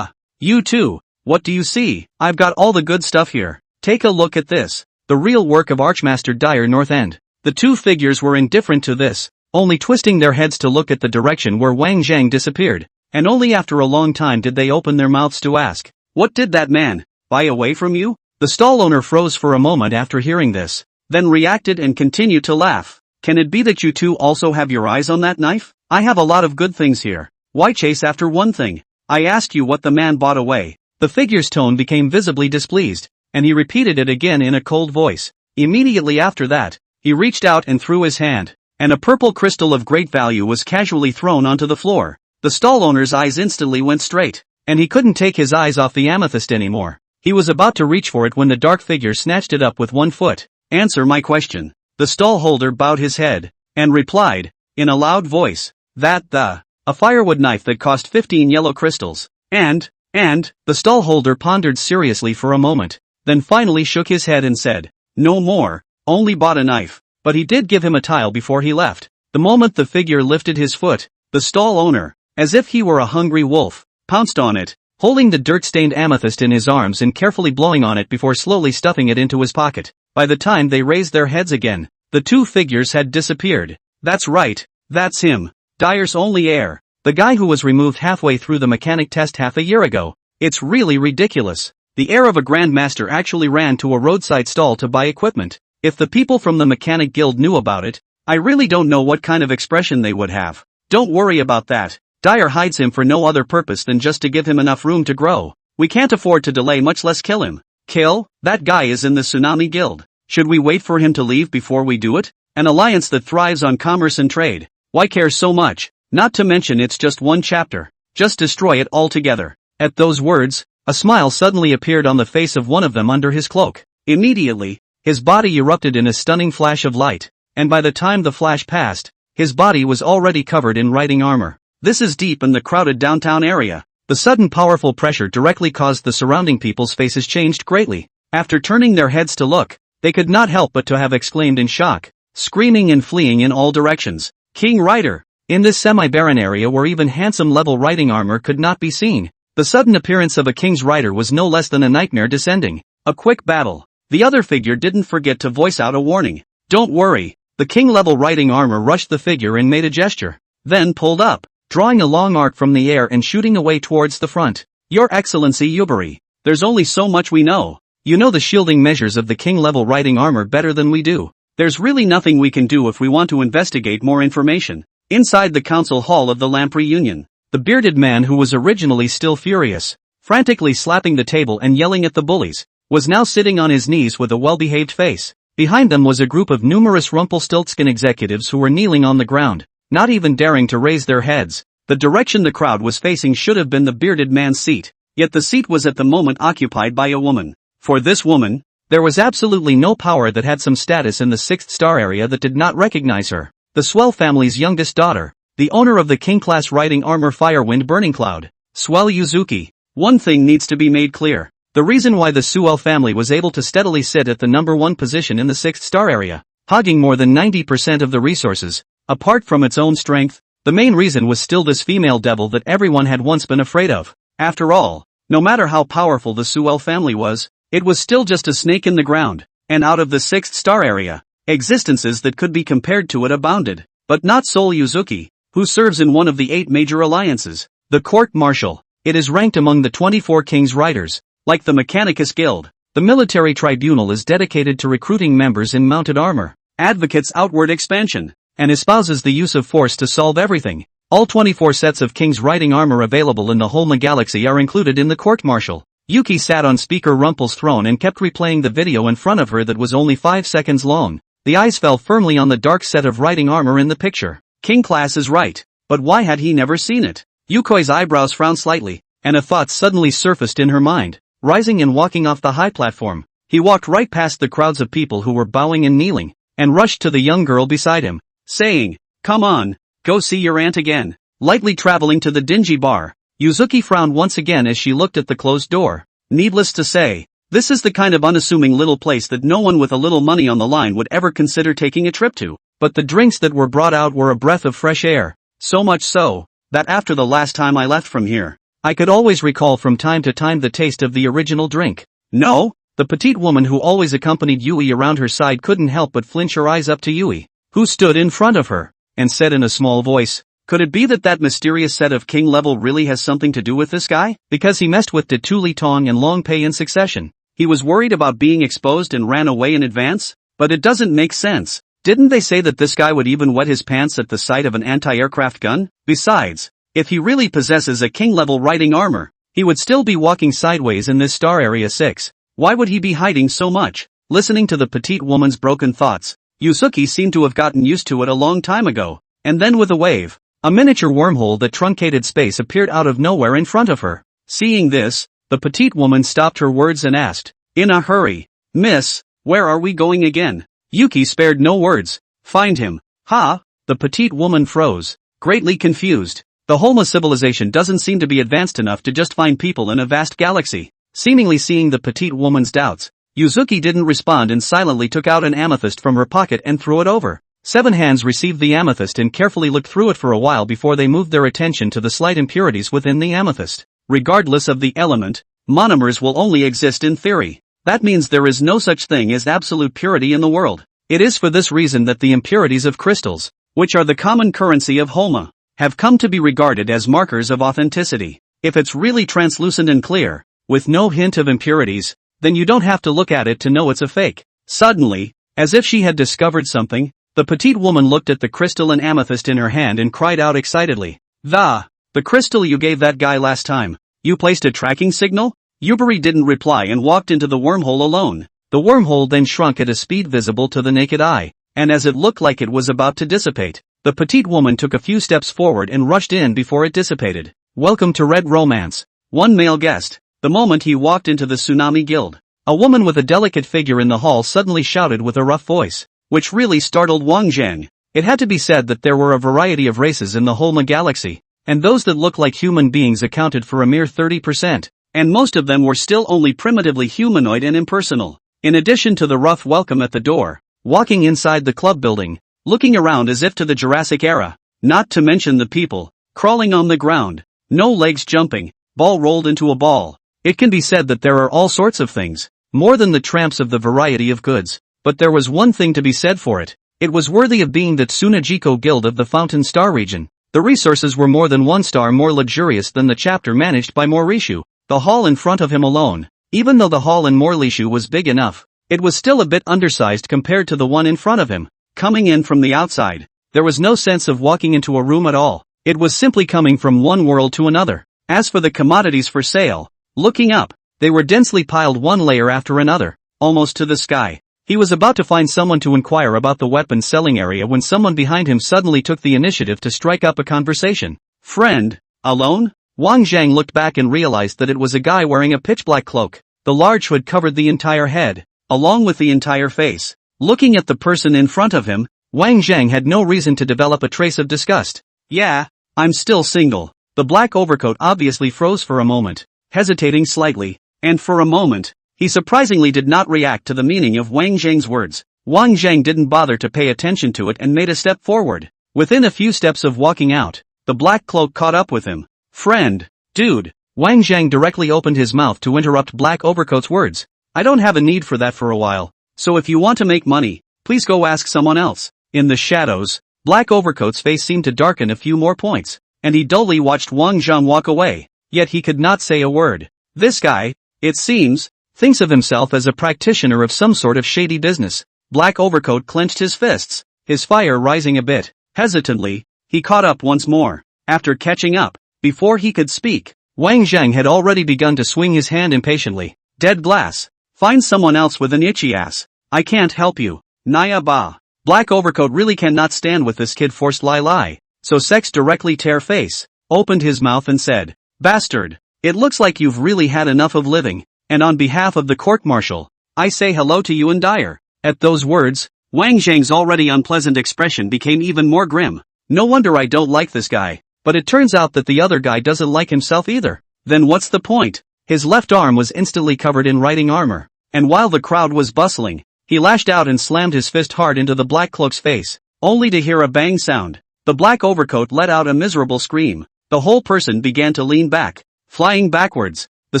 You two, what do you see? I've got all the good stuff here. Take a look at this. The real work of Archmaster Dyer North End. The two figures were indifferent to this, only twisting their heads to look at the direction where Wang Zhang disappeared, and only after a long time did they open their mouths to ask, "What did that man buy away from you?" The stall owner froze for a moment after hearing this, then reacted and continued to laugh. "Can it be that you two also have your eyes on that knife? I have a lot of good things here. Why chase after one thing? I asked you what the man bought away." The figure's tone became visibly displeased, and he repeated it again in a cold voice. Immediately after that, he reached out and threw his hand, and a purple crystal of great value was casually thrown onto the floor. The stall owner's eyes instantly went straight, and he couldn't take his eyes off the amethyst anymore. He was about to reach for it when the dark figure snatched it up with one foot. "Answer my question." The stall holder bowed his head, and replied, in a loud voice, a firewood knife that cost 15 yellow crystals, and, the stall holder pondered seriously for a moment, then finally shook his head and said, "No more, only bought a knife." But he did give him a tile before he left. The moment the figure lifted his foot, the stall owner, as if he were a hungry wolf, pounced on it, holding the dirt-stained amethyst in his arms and carefully blowing on it before slowly stuffing it into his pocket. By the time they raised their heads again, the two figures had disappeared. That's right, that's him. Dyer's only heir. The guy who was removed halfway through the mechanic test half a year ago. It's really ridiculous. The heir of a grandmaster actually ran to a roadside stall to buy equipment. If the people from the mechanic guild knew about it, I really don't know what kind of expression they would have. Don't worry about that. Dyer hides him for no other purpose than just to give him enough room to grow. We can't afford to delay, much less kill him. Kill? That guy is in the Tsunami Guild. Should we wait for him to leave before we do it? An alliance that thrives on commerce and trade. Why care so much? Not to mention it's just one chapter. Just destroy it altogether. At those words, a smile suddenly appeared on the face of one of them under his cloak. Immediately, his body erupted in a stunning flash of light, and by the time the flash passed, his body was already covered in riding armor. This is deep in the crowded downtown area. The sudden powerful pressure directly caused the surrounding people's faces changed greatly. After turning their heads to look, they could not help but to have exclaimed in shock, screaming and fleeing in all directions. King Rider! In this semi-barren area where even handsome level riding armor could not be seen, the sudden appearance of a king's rider was no less than a nightmare descending. A quick battle. The other figure didn't forget to voice out a warning. Don't worry. The king-level riding armor rushed the figure and made a gesture, then pulled up, drawing a long arc from the air and shooting away towards the front. Your Excellency Yubari, there's only so much we know. You know the shielding measures of the king-level riding armor better than we do. There's really nothing we can do if we want to investigate more information. Inside the council hall of the Lamprey Union, the bearded man who was originally still furious, frantically slapping the table and yelling at the bullies, was now sitting on his knees with a well-behaved face. Behind them was a group of numerous Rumpelstiltskin executives who were kneeling on the ground, not even daring to raise their heads. The direction the crowd was facing should have been the bearded man's seat, yet the seat was at the moment occupied by a woman. For this woman, There was absolutely no power that had some status in the 6th star area that did not recognize her. The Swell family's youngest daughter, the owner of the king-class riding armor Firewind Burning Cloud, Swell Yuzuki. One thing needs to be made clear. The reason why the Swell family was able to steadily sit at the number 1 position in the 6th star area, hogging more than 90% of the resources, apart from its own strength, the main reason was still this female devil that everyone had once been afraid of. After all, no matter how powerful the Swell family was, it was still just a snake in the ground, and out of the 6th star area, existences that could be compared to it abounded, but not Sol Yuzuki, who serves in one of the 8 major alliances, the Court Martial. It is ranked among the 24 King's Riders. Like the Mechanicus Guild, the military tribunal is dedicated to recruiting members in mounted armor, advocates outward expansion, and espouses the use of force to solve everything. All 24 sets of King's riding armor available in the whole galaxy are included in the Court Martial. Yuki sat on Speaker Rumpel's throne and kept replaying the video in front of her that was only 5 seconds long. The eyes fell firmly on the dark set of riding armor in the picture. King Class is right, but why had he never seen it? Yuki's eyebrows frowned slightly, and a thought suddenly surfaced in her mind. Rising and walking off the high platform, he walked right past the crowds of people who were bowing and kneeling, and rushed to the young girl beside him, saying, "Come on, go see your aunt again." Lightly traveling to the dingy bar, Yuzuki frowned once again as she looked at the closed door. Needless to say, this is the kind of unassuming little place that no one with a little money on the line would ever consider taking a trip to. But the drinks that were brought out were a breath of fresh air, so much so, that after the last time I left from here, I could always recall from time to time the taste of the original drink. No? The petite woman who always accompanied Yui around her side couldn't help but flinch her eyes up to Yui, who stood in front of her, and said in a small voice, "Could it be that that mysterious set of king level really has something to do with this guy? Because he messed with Detuli Tong and Long Pei in succession. He was worried about being exposed and ran away in advance? But it doesn't make sense. Didn't they say that this guy would even wet his pants at the sight of an anti-aircraft gun? Besides, if he really possesses a king-level riding armor, he would still be walking sideways in this star area 6. Why would he be hiding so much?" Listening to the petite woman's broken thoughts, Yuzuki seemed to have gotten used to it a long time ago, and then with a wave, a miniature wormhole that truncated space appeared out of nowhere in front of her. Seeing this, the petite woman stopped her words and asked, in a hurry, "Miss, where are we going again?" Yuki spared no words. "Find him." "Ha?" The petite woman froze, greatly confused. The Holma civilization doesn't seem to be advanced enough to just find people in a vast galaxy. Seemingly seeing the petite woman's doubts, Yuzuki didn't respond and silently took out an amethyst from her pocket and threw it over. 7 hands received the amethyst and carefully looked through it for a while before they moved their attention to the slight impurities within the amethyst. Regardless of the element, monomers will only exist in theory. That means there is no such thing as absolute purity in the world. It is for this reason that the impurities of crystals, which are the common currency of Holma, have come to be regarded as markers of authenticity. If it's really translucent and clear, with no hint of impurities, then you don't have to look at it to know it's a fake. Suddenly, as if she had discovered something, the petite woman looked at the crystal and amethyst in her hand and cried out excitedly, The crystal you gave that guy last time. You placed a tracking signal?" Yubari didn't reply and walked into the wormhole alone. The wormhole then shrunk at a speed visible to the naked eye, and as it looked like it was about to dissipate, the petite woman took a few steps forward and rushed in before it dissipated. "Welcome to Red Romance." One male guest. The moment he walked into the Tsunami Guild, a woman with a delicate figure in the hall suddenly shouted with a rough voice, which really startled Wang Zheng. It had to be said that there were a variety of races in the Holma galaxy, and those that looked like human beings accounted for a mere 30%, and most of them were still only primitively humanoid and impersonal. In addition to the rough welcome at the door, walking inside the club building, looking around as if to the Jurassic era, not to mention the people, crawling on the ground, no legs jumping, ball rolled into a ball. It can be said that there are all sorts of things, more than the tramps of the variety of goods, but there was one thing to be said for it. It was worthy of being the Tsunajiko Guild of the Fountain Star region. The resources were more than 1 star more luxurious than the chapter managed by Morishu. The hall in front of him alone, even though the hall in Morishu was big enough, it was still a bit undersized compared to the one in front of him. Coming in from the outside, there was no sense of walking into a room at all. It was simply coming from one world to another. As for the commodities for sale, looking up, they were densely piled one layer after another, almost to the sky. He was about to find someone to inquire about the weapons selling area when someone behind him suddenly took the initiative to strike up a conversation. "Friend, alone?" Wang Zhang looked back and realized that it was a guy wearing a pitch-black cloak. The large hood covered the entire head, along with the entire face. Looking at the person in front of him, Wang Zhang had no reason to develop a trace of disgust. Yeah, I'm still single. The black overcoat obviously froze for a moment, hesitating slightly, and for a moment, he surprisingly did not react to the meaning of Wang Zhang's words. Wang Zhang didn't bother to pay attention to it and made a step forward. Within a few steps of walking out, the black cloak caught up with him. Friend, dude. Wang Zhang directly opened his mouth to interrupt Black Overcoat's words. I don't have a need for that for a while, so if you want to make money, please go ask someone else. In the shadows, Black Overcoat's face seemed to darken a few more points, and he dully watched Wang Zhang walk away, yet he could not say a word. This guy, it seems, thinks of himself as a practitioner of some sort of shady business. Black Overcoat clenched his fists, his fire rising a bit. Hesitantly, he caught up once more. After catching up, before he could speak, Wang Zhang had already begun to swing his hand impatiently. Dead glass. Find someone else with an itchy ass. I can't help you. Naya ba. Black Overcoat really cannot stand with this kid forced lie. So Sex directly tear face, opened his mouth and said, Bastard. It looks like you've really had enough of living, and on behalf of the court-martial, I say hello to you and dire. At those words, Wang Zhang's already unpleasant expression became even more grim. No wonder I don't like this guy. But it turns out that the other guy doesn't like himself either. Then what's the point? His left arm was instantly covered in riding armor, and while the crowd was bustling, he lashed out and slammed his fist hard into the black cloak's face, only to hear a bang sound. The black overcoat let out a miserable scream. The whole person began to lean back, flying backwards. The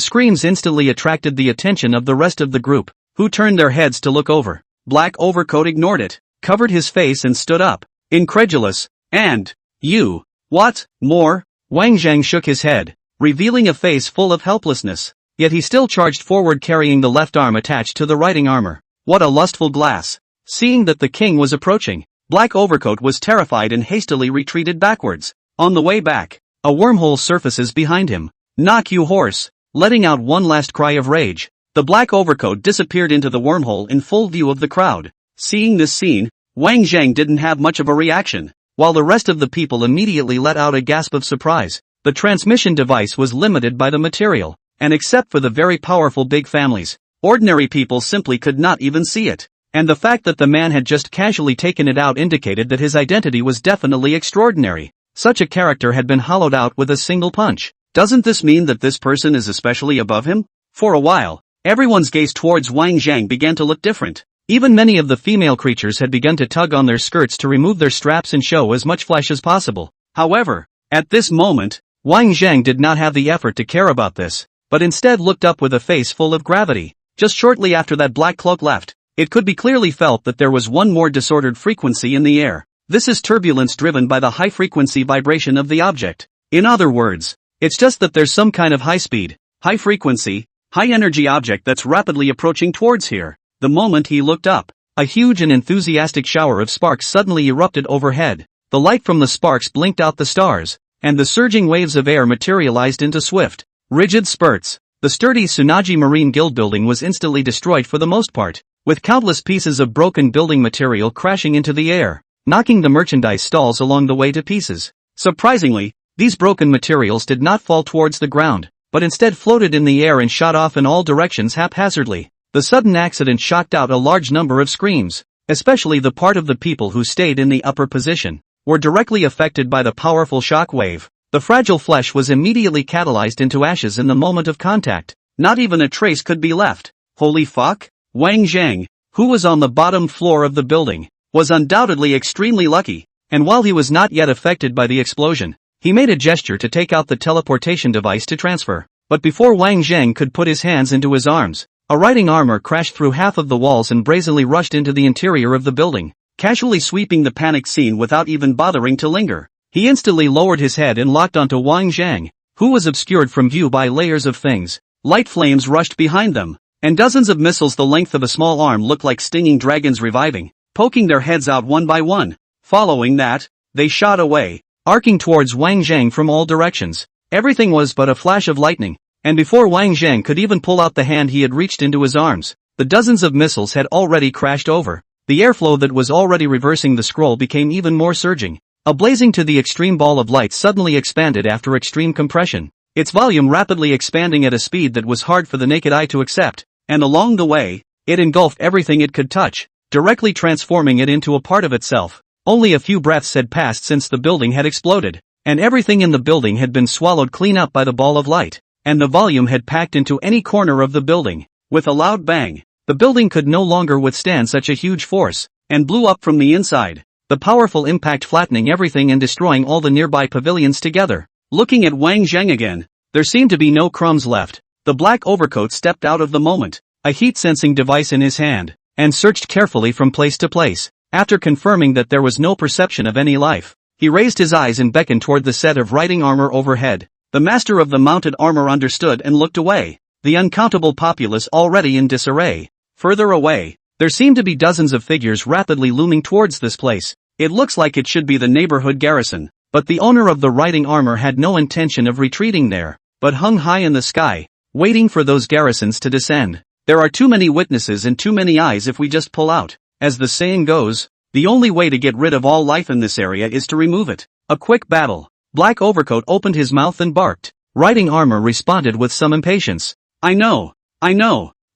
screams instantly attracted the attention of the rest of the group, who turned their heads to look over. Black Overcoat ignored it, covered his face and stood up, incredulous. And, you. What? More? Wang Zhang shook his head, revealing a face full of helplessness, yet he still charged forward carrying the left arm attached to the riding armor. What a lustful glass. Seeing that the king was approaching, Black Overcoat was terrified and hastily retreated backwards. On the way back, a wormhole surfaces behind him. Knock you horse. Letting out one last cry of rage, the Black Overcoat disappeared into the wormhole in full view of the crowd. Seeing this scene, Wang Zhang didn't have much of a reaction. While the rest of the people immediately let out a gasp of surprise, the transmission device was limited by the material, and except for the very powerful big families, ordinary people simply could not even see it. And the fact that the man had just casually taken it out indicated that his identity was definitely extraordinary. Such a character had been hollowed out with a single punch. Doesn't this mean that this person is especially above him? For a while, everyone's gaze towards Wang Zhang began to look different. Even many of the female creatures had begun to tug on their skirts to remove their straps and show as much flesh as possible. However, at this moment, Wang Zhang did not have the effort to care about this, but instead looked up with a face full of gravity. Just shortly after that black cloak left, it could be clearly felt that there was one more disordered frequency in the air. This is turbulence driven by the high-frequency vibration of the object. In other words, it's just that there's some kind of high-speed, high-frequency, high-energy object that's rapidly approaching towards here. The moment he looked up, a huge and enthusiastic shower of sparks suddenly erupted overhead. The light from the sparks blinked out the stars, and the surging waves of air materialized into swift, rigid spurts. The sturdy Tsunaji Marine Guild building was instantly destroyed for the most part, with countless pieces of broken building material crashing into the air, knocking the merchandise stalls along the way to pieces. Surprisingly, these broken materials did not fall towards the ground, but instead floated in the air and shot off in all directions haphazardly. The sudden accident shocked out a large number of screams, especially the part of the people who stayed in the upper position, were directly affected by the powerful shock wave. The fragile flesh was immediately catalyzed into ashes in the moment of contact. Not even a trace could be left. Holy fuck? Wang Zhang, who was on the bottom floor of the building, was undoubtedly extremely lucky, and while he was not yet affected by the explosion, he made a gesture to take out the teleportation device to transfer. But before Wang Zhang could put his hands into his arms, a riding armor crashed through half of the walls and brazenly rushed into the interior of the building, casually sweeping the panicked scene without even bothering to linger. He instantly lowered his head and locked onto Wang Zhang, who was obscured from view by layers of things. Light flames rushed behind them, and dozens of missiles the length of a small arm looked like stinging dragons reviving, poking their heads out one by one. Following that, they shot away, arcing towards Wang Zhang from all directions. Everything was but a flash of lightning. And before Wang Zhang could even pull out the hand he had reached into his arms, the dozens of missiles had already crashed over. The airflow that was already reversing the scroll became even more surging. A blazing to the extreme ball of light suddenly expanded after extreme compression, its volume rapidly expanding at a speed that was hard for the naked eye to accept, and along the way, It engulfed everything it could touch, directly transforming it into a part of itself. Only a few breaths had passed since the building had exploded, and everything in the building had been swallowed clean up by the ball of light, and the volume had packed into any corner of the building. With a loud bang, the building could no longer withstand such a huge force, and blew up from the inside, the powerful impact flattening everything and destroying all the nearby pavilions together. Looking at Wang Zheng again, there seemed to be no crumbs left. The black overcoat stepped out of the moment, a heat-sensing device in his hand, and searched carefully from place to place. After confirming that there was no perception of any life, he raised his eyes and beckoned toward the set of riding armor overhead. The master of the mounted armor understood and looked away, the uncountable populace already in disarray. Further away, there seemed to be dozens of figures rapidly looming towards this place. It looks like it should be the neighborhood garrison, but the owner of the riding armor had no intention of retreating there, but hung high in the sky, waiting for those garrisons to descend. There are too many witnesses and too many eyes if we just pull out. As the saying goes, the only way to get rid of all life in this area is to remove it. A quick battle. Black Overcoat opened his mouth and barked. Riding armor responded with some impatience. I know,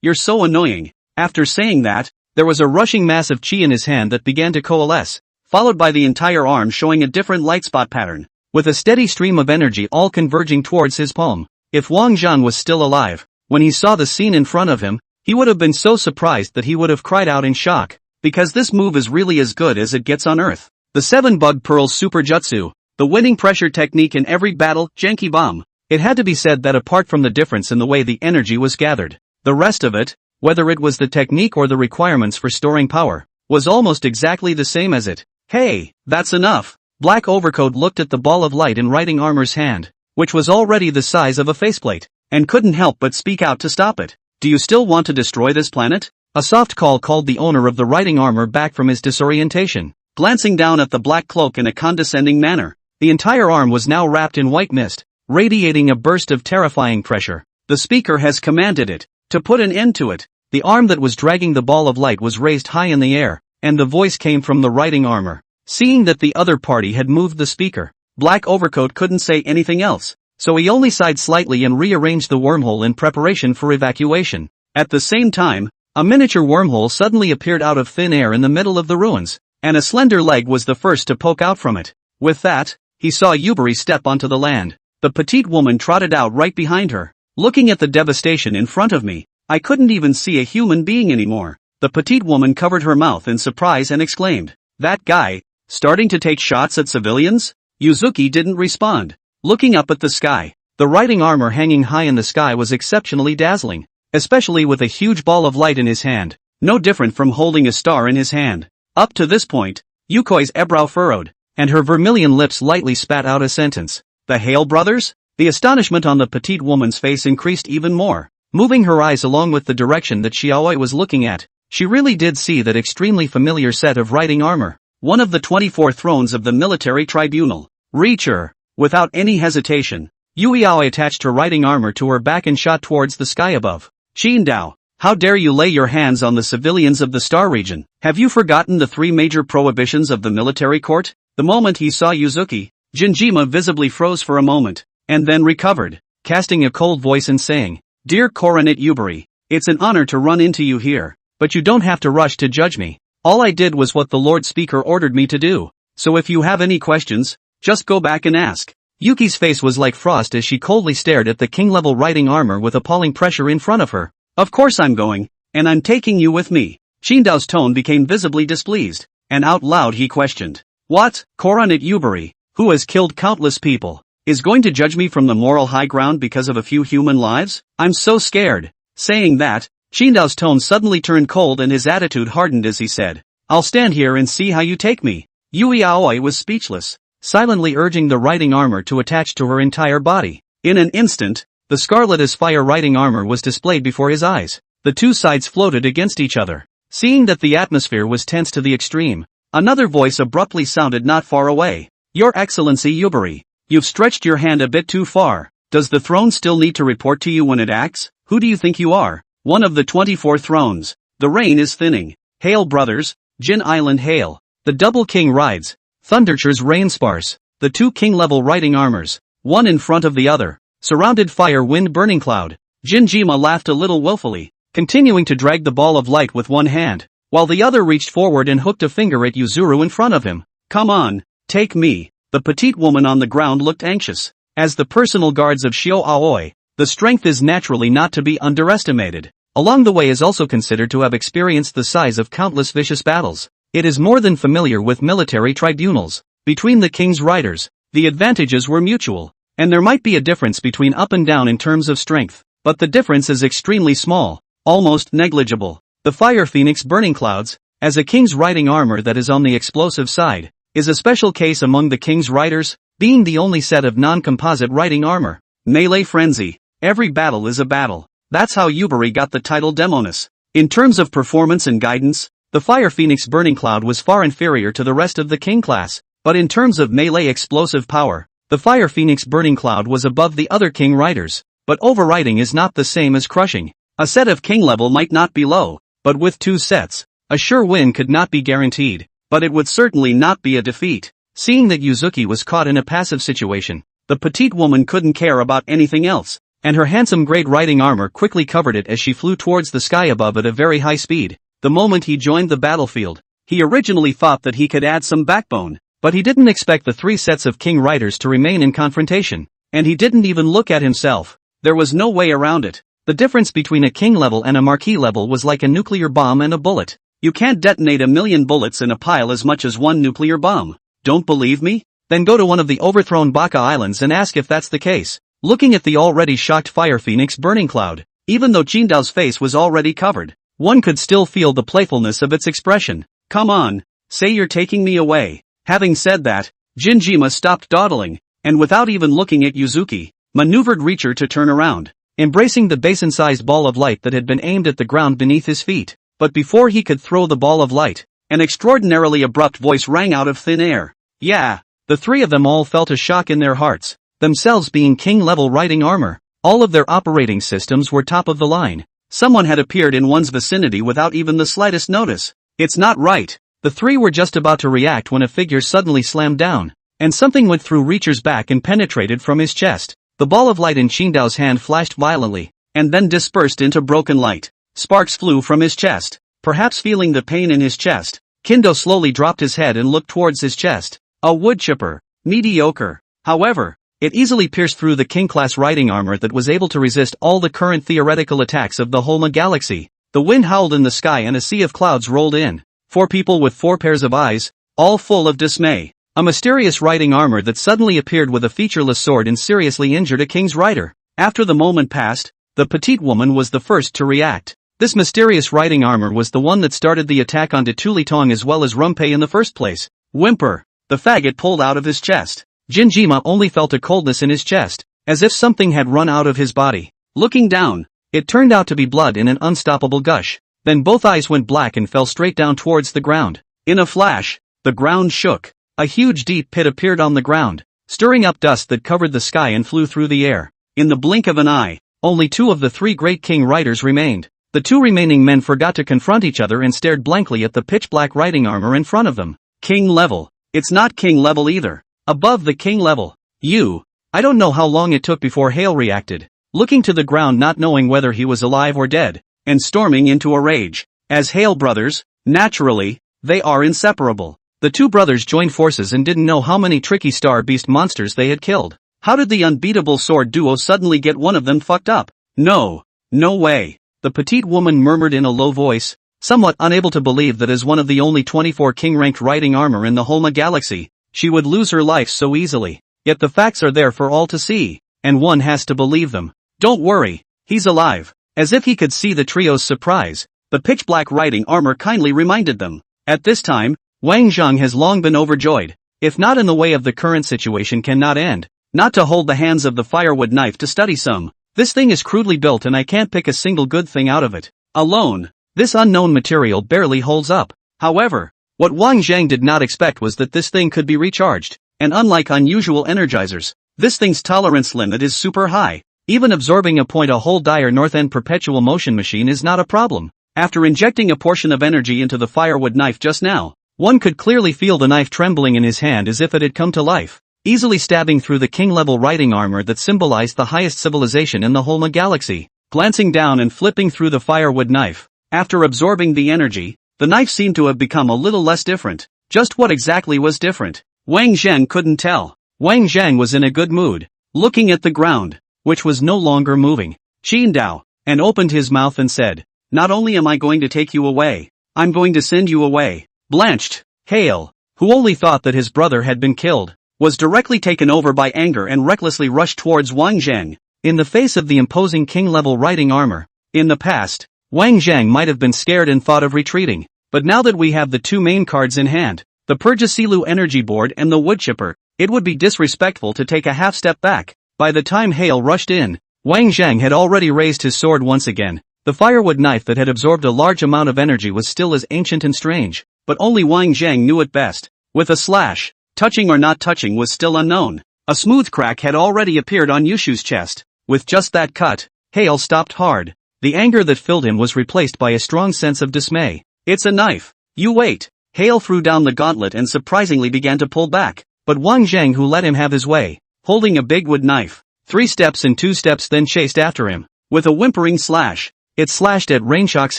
you're so annoying. After saying that, there was a rushing mass of chi in his hand that began to coalesce, followed by the entire arm showing a different light spot pattern, with a steady stream of energy all converging towards his palm. If Wang Zhan was still alive, when he saw the scene in front of him, he would have been so surprised that he would have cried out in shock, because this move is really as good as it gets on Earth. The 7 Bug Pearls Super Jutsu, the winning pressure technique in every battle, Genki Bomb. It had to be said that apart from the difference in the way the energy was gathered, the rest of it, whether it was the technique or the requirements for storing power, was almost exactly the same as it. Hey, that's enough. Black Overcoat looked at the ball of light in riding armor's hand, which was already the size of a faceplate, and couldn't help but speak out to stop it. Do you still want to destroy this planet? A soft call called the owner of the riding armor back from his disorientation, glancing down at the black cloak in a condescending manner. The entire arm was now wrapped in white mist, radiating a burst of terrifying pressure. The speaker has commanded it to put an end to it. The arm that was dragging the ball of light was raised high in the air, and the voice came from the riding armor. Seeing that the other party had moved the speaker, Black Overcoat couldn't say anything else, so he only sighed slightly and rearranged the wormhole in preparation for evacuation. At the same time, a miniature wormhole suddenly appeared out of thin air in the middle of the ruins, and a slender leg was the first to poke out from it. With that, he saw Yubari step onto the land. The petite woman trotted out right behind her. Looking at the devastation in front of me, I couldn't even see a human being anymore. The petite woman covered her mouth in surprise and exclaimed, "That guy, starting to take shots at civilians?" Yuzuki didn't respond. Looking up at the sky, the riding armor hanging high in the sky was exceptionally dazzling, especially with a huge ball of light in his hand, no different from holding a star in his hand. Up to this point, Yukoi's eyebrow furrowed, and her vermilion lips lightly spat out a sentence. The Hale brothers? The astonishment on the petite woman's face increased even more. Moving her eyes along with the direction that Xiaoi was looking at, she really did see that extremely familiar set of riding armor, one of the 24 thrones of the military tribunal. Reacher. Without any hesitation, Yuiao attached her riding armor to her back and shot towards the sky above. Qingdao, how dare you lay your hands on the civilians of the Star region? Have you forgotten the 3 major prohibitions of the military court? The moment he saw Yuzuki, Jinjima visibly froze for a moment, and then recovered, casting a cold voice and saying, "Dear Coronet Yubari, it's an honor to run into you here, but you don't have to rush to judge me. All I did was what the Lord Speaker ordered me to do, so if you have any questions, just go back and ask." Yuki's face was like frost as she coldly stared at the king-level riding armor with appalling pressure in front of her. "Of course I'm going, and I'm taking you with me." Qingdao's tone became visibly displeased, and out loud he questioned, "What, Coronet Yubari, who has killed countless people, is going to judge me from the moral high ground because of a few human lives? I'm so scared." Saying that, Qingdao's tone suddenly turned cold and his attitude hardened as he said, "I'll stand here and see how you take me." Yui Aoi was speechless, silently urging the riding armor to attach to her entire body. In an instant, the scarlet as fire riding armor was displayed before his eyes. The two sides floated against each other. Seeing that the atmosphere was tense to the extreme, another voice abruptly sounded not far away. "Your Excellency Yubari, you've stretched your hand a bit too far. Does the throne still need to report to you when it acts? Who do you think you are? One of the 24 thrones. The rain is thinning. Hail brothers, Jin Island hail. The double king rides. Thunderchur's rain sparse. The 2 king-level riding armors, one in front of the other, surrounded fire wind burning cloud." Jinjima laughed a little willfully. continuing to drag the ball of light with one hand, while the other reached forward and hooked a finger at Yuzuru in front of him. Come on, take me. The petite woman on the ground looked anxious. As the personal guards of Shio Aoi, the strength is naturally not to be underestimated. Along the way is also considered to have experienced the size of countless vicious battles. It is more than familiar with military tribunals. Between the king's riders, the advantages were mutual, and there might be a difference between up and down in terms of strength, but the difference is extremely small, almost negligible. The Fire Phoenix Burning Clouds, as a king's riding armor that is on the explosive side, is a special case among the king's riders, being the only set of non-composite riding armor. Melee Frenzy. Every battle is a battle. That's how Yubari got the title Demonis. In terms of performance and guidance, the Fire Phoenix Burning Cloud was far inferior to the rest of the king class, but in terms of melee explosive power, the Fire Phoenix Burning Cloud was above the other king riders. But overriding is not the same as crushing. A set of king level might not be low, but with two sets, a sure win could not be guaranteed. But it would certainly not be a defeat. Seeing that Yuzuki was caught in a passive situation, the petite woman couldn't care about anything else, and her handsome great riding armor quickly covered it as she flew towards the sky above at a very high speed. The moment he joined the battlefield, he originally thought that he could add some backbone, but he didn't expect the three sets of king riders to remain in confrontation, and he didn't even look at himself. There was no way around it. The difference between a king level and a marquis level was like a nuclear bomb and a bullet. You can't detonate 1,000,000 bullets in a pile as much as one nuclear bomb. Don't believe me? Then go to one of the overthrown Baka Islands and ask if that's the case. Looking at the already shocked Fire Phoenix Burning Cloud, even though Jindao's face was already covered, one could still feel the playfulness of its expression. Come on, say you're taking me away. Having said that, Jinjima stopped dawdling, and without even looking at Yuzuki, maneuvered Reacher to turn around, embracing the basin-sized ball of light that had been aimed at the ground beneath his feet. But before he could throw the ball of light, an extraordinarily abrupt voice rang out of thin air. Yeah, the three of them all felt a shock in their hearts, themselves being king-level riding armor. All of their operating systems were top of the line. Someone had appeared in one's vicinity without even the slightest notice. It's not right. The three were just about to react when a figure suddenly slammed down, and something went through Reacher's back and penetrated from his chest. The ball of light in Qingdao's hand flashed violently, and then dispersed into broken light. Sparks flew from his chest. Perhaps feeling the pain in his chest, Kindo slowly dropped his head and looked towards his chest. A wood chipper. Mediocre. However, it easily pierced through the king-class riding armor that was able to resist all the current theoretical attacks of the whole galaxy. The wind howled in the sky and a sea of clouds rolled in. 4 people with 4 pairs of eyes, all full of dismay. A mysterious riding armor that suddenly appeared with a featureless sword and seriously injured a king's rider. After the moment passed, the petite woman was the first to react. This mysterious riding armor was the one that started the attack on Tulitong as well as Rumpei in the first place. Whimper. The faggot pulled out of his chest. Jinjima only felt a coldness in his chest, as if something had run out of his body. Looking down, it turned out to be blood in an unstoppable gush. Then both eyes went black and fell straight down towards the ground. In a flash, the ground shook. A huge deep pit appeared on the ground, stirring up dust that covered the sky and flew through the air. In the blink of an eye, only 2 of the 3 great king riders remained. The 2 remaining men forgot to confront each other and stared blankly at the pitch-black riding armor in front of them. King level. It's not king level either. Above the king level. I don't know how long it took before Hale reacted, looking to the ground not knowing whether he was alive or dead, and storming into a rage. As Hale brothers, naturally, they are inseparable. The 2 brothers joined forces and didn't know how many tricky star beast monsters they had killed. How did the unbeatable sword duo suddenly get one of them fucked up? No way. The petite woman murmured in a low voice, somewhat unable to believe that as one of the only 24 king-ranked riding armor in the whole galaxy, she would lose her life so easily. Yet the facts are there for all to see, and one has to believe them. Don't worry, he's alive. As if he could see the trio's surprise, the pitch-black riding armor kindly reminded them. At this time, Wang Zhang has long been overjoyed. If not in the way of the current situation cannot end, not to hold the hands of the firewood knife to study some. This thing is crudely built and I can't pick a single good thing out of it. Alone, this unknown material barely holds up. However, what Wang Zhang did not expect was that this thing could be recharged, and unlike unusual energizers, this thing's tolerance limit is super high. Even absorbing a whole dire north end perpetual motion machine is not a problem. After injecting a portion of energy into the firewood knife just now, one could clearly feel the knife trembling in his hand as if it had come to life, easily stabbing through the king-level riding armor that symbolized the highest civilization in the whole galaxy. glancing down and flipping through the firewood knife. After absorbing the energy, the knife seemed to have become a little less different. Just what exactly was different? Wang Zheng couldn't tell. Wang Zheng was in a good mood, looking at the ground, which was no longer moving. Qin Dao, and opened his mouth and said, "Not only am I going to take you away, I'm going to send you away." Blanched, Hale, who only thought that his brother had been killed, was directly taken over by anger and recklessly rushed towards Wang Zheng, in the face of the imposing king-level riding armor. In the past, Wang Zheng might have been scared and thought of retreating, but now that we have the two main cards in hand, the Purgasilu Energy Board and the Woodchipper, it would be disrespectful to take a half step back. By the time Hale rushed in, Wang Zheng had already raised his sword once again. The firewood knife that had absorbed a large amount of energy was still as ancient and strange, but only Wang Zheng knew it best. With a slash, touching or not touching was still unknown. A smooth crack had already appeared on Yushu's chest. With just that cut, Hale stopped hard. The anger that filled him was replaced by a strong sense of dismay. "It's a knife. You wait." Hale threw down the gauntlet and surprisingly began to pull back, but Wang Zheng who let him have his way, holding a big wood knife, 3 steps and 2 steps then chased after him. With a whimpering slash, it slashed at Rainshock's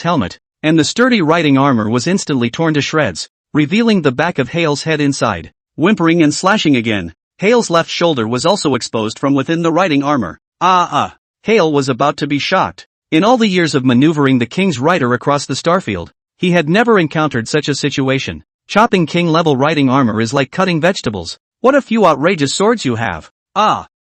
helmet, and the sturdy riding armor was instantly torn to shreds, revealing the back of Hale's head inside. Whimpering and slashing again, Hale's left shoulder was also exposed from within the riding armor. Hale was about to be shocked. In all the years of maneuvering the King's Rider across the starfield, he had never encountered such a situation. Chopping king-level riding armor is like cutting vegetables. What a few outrageous swords you have.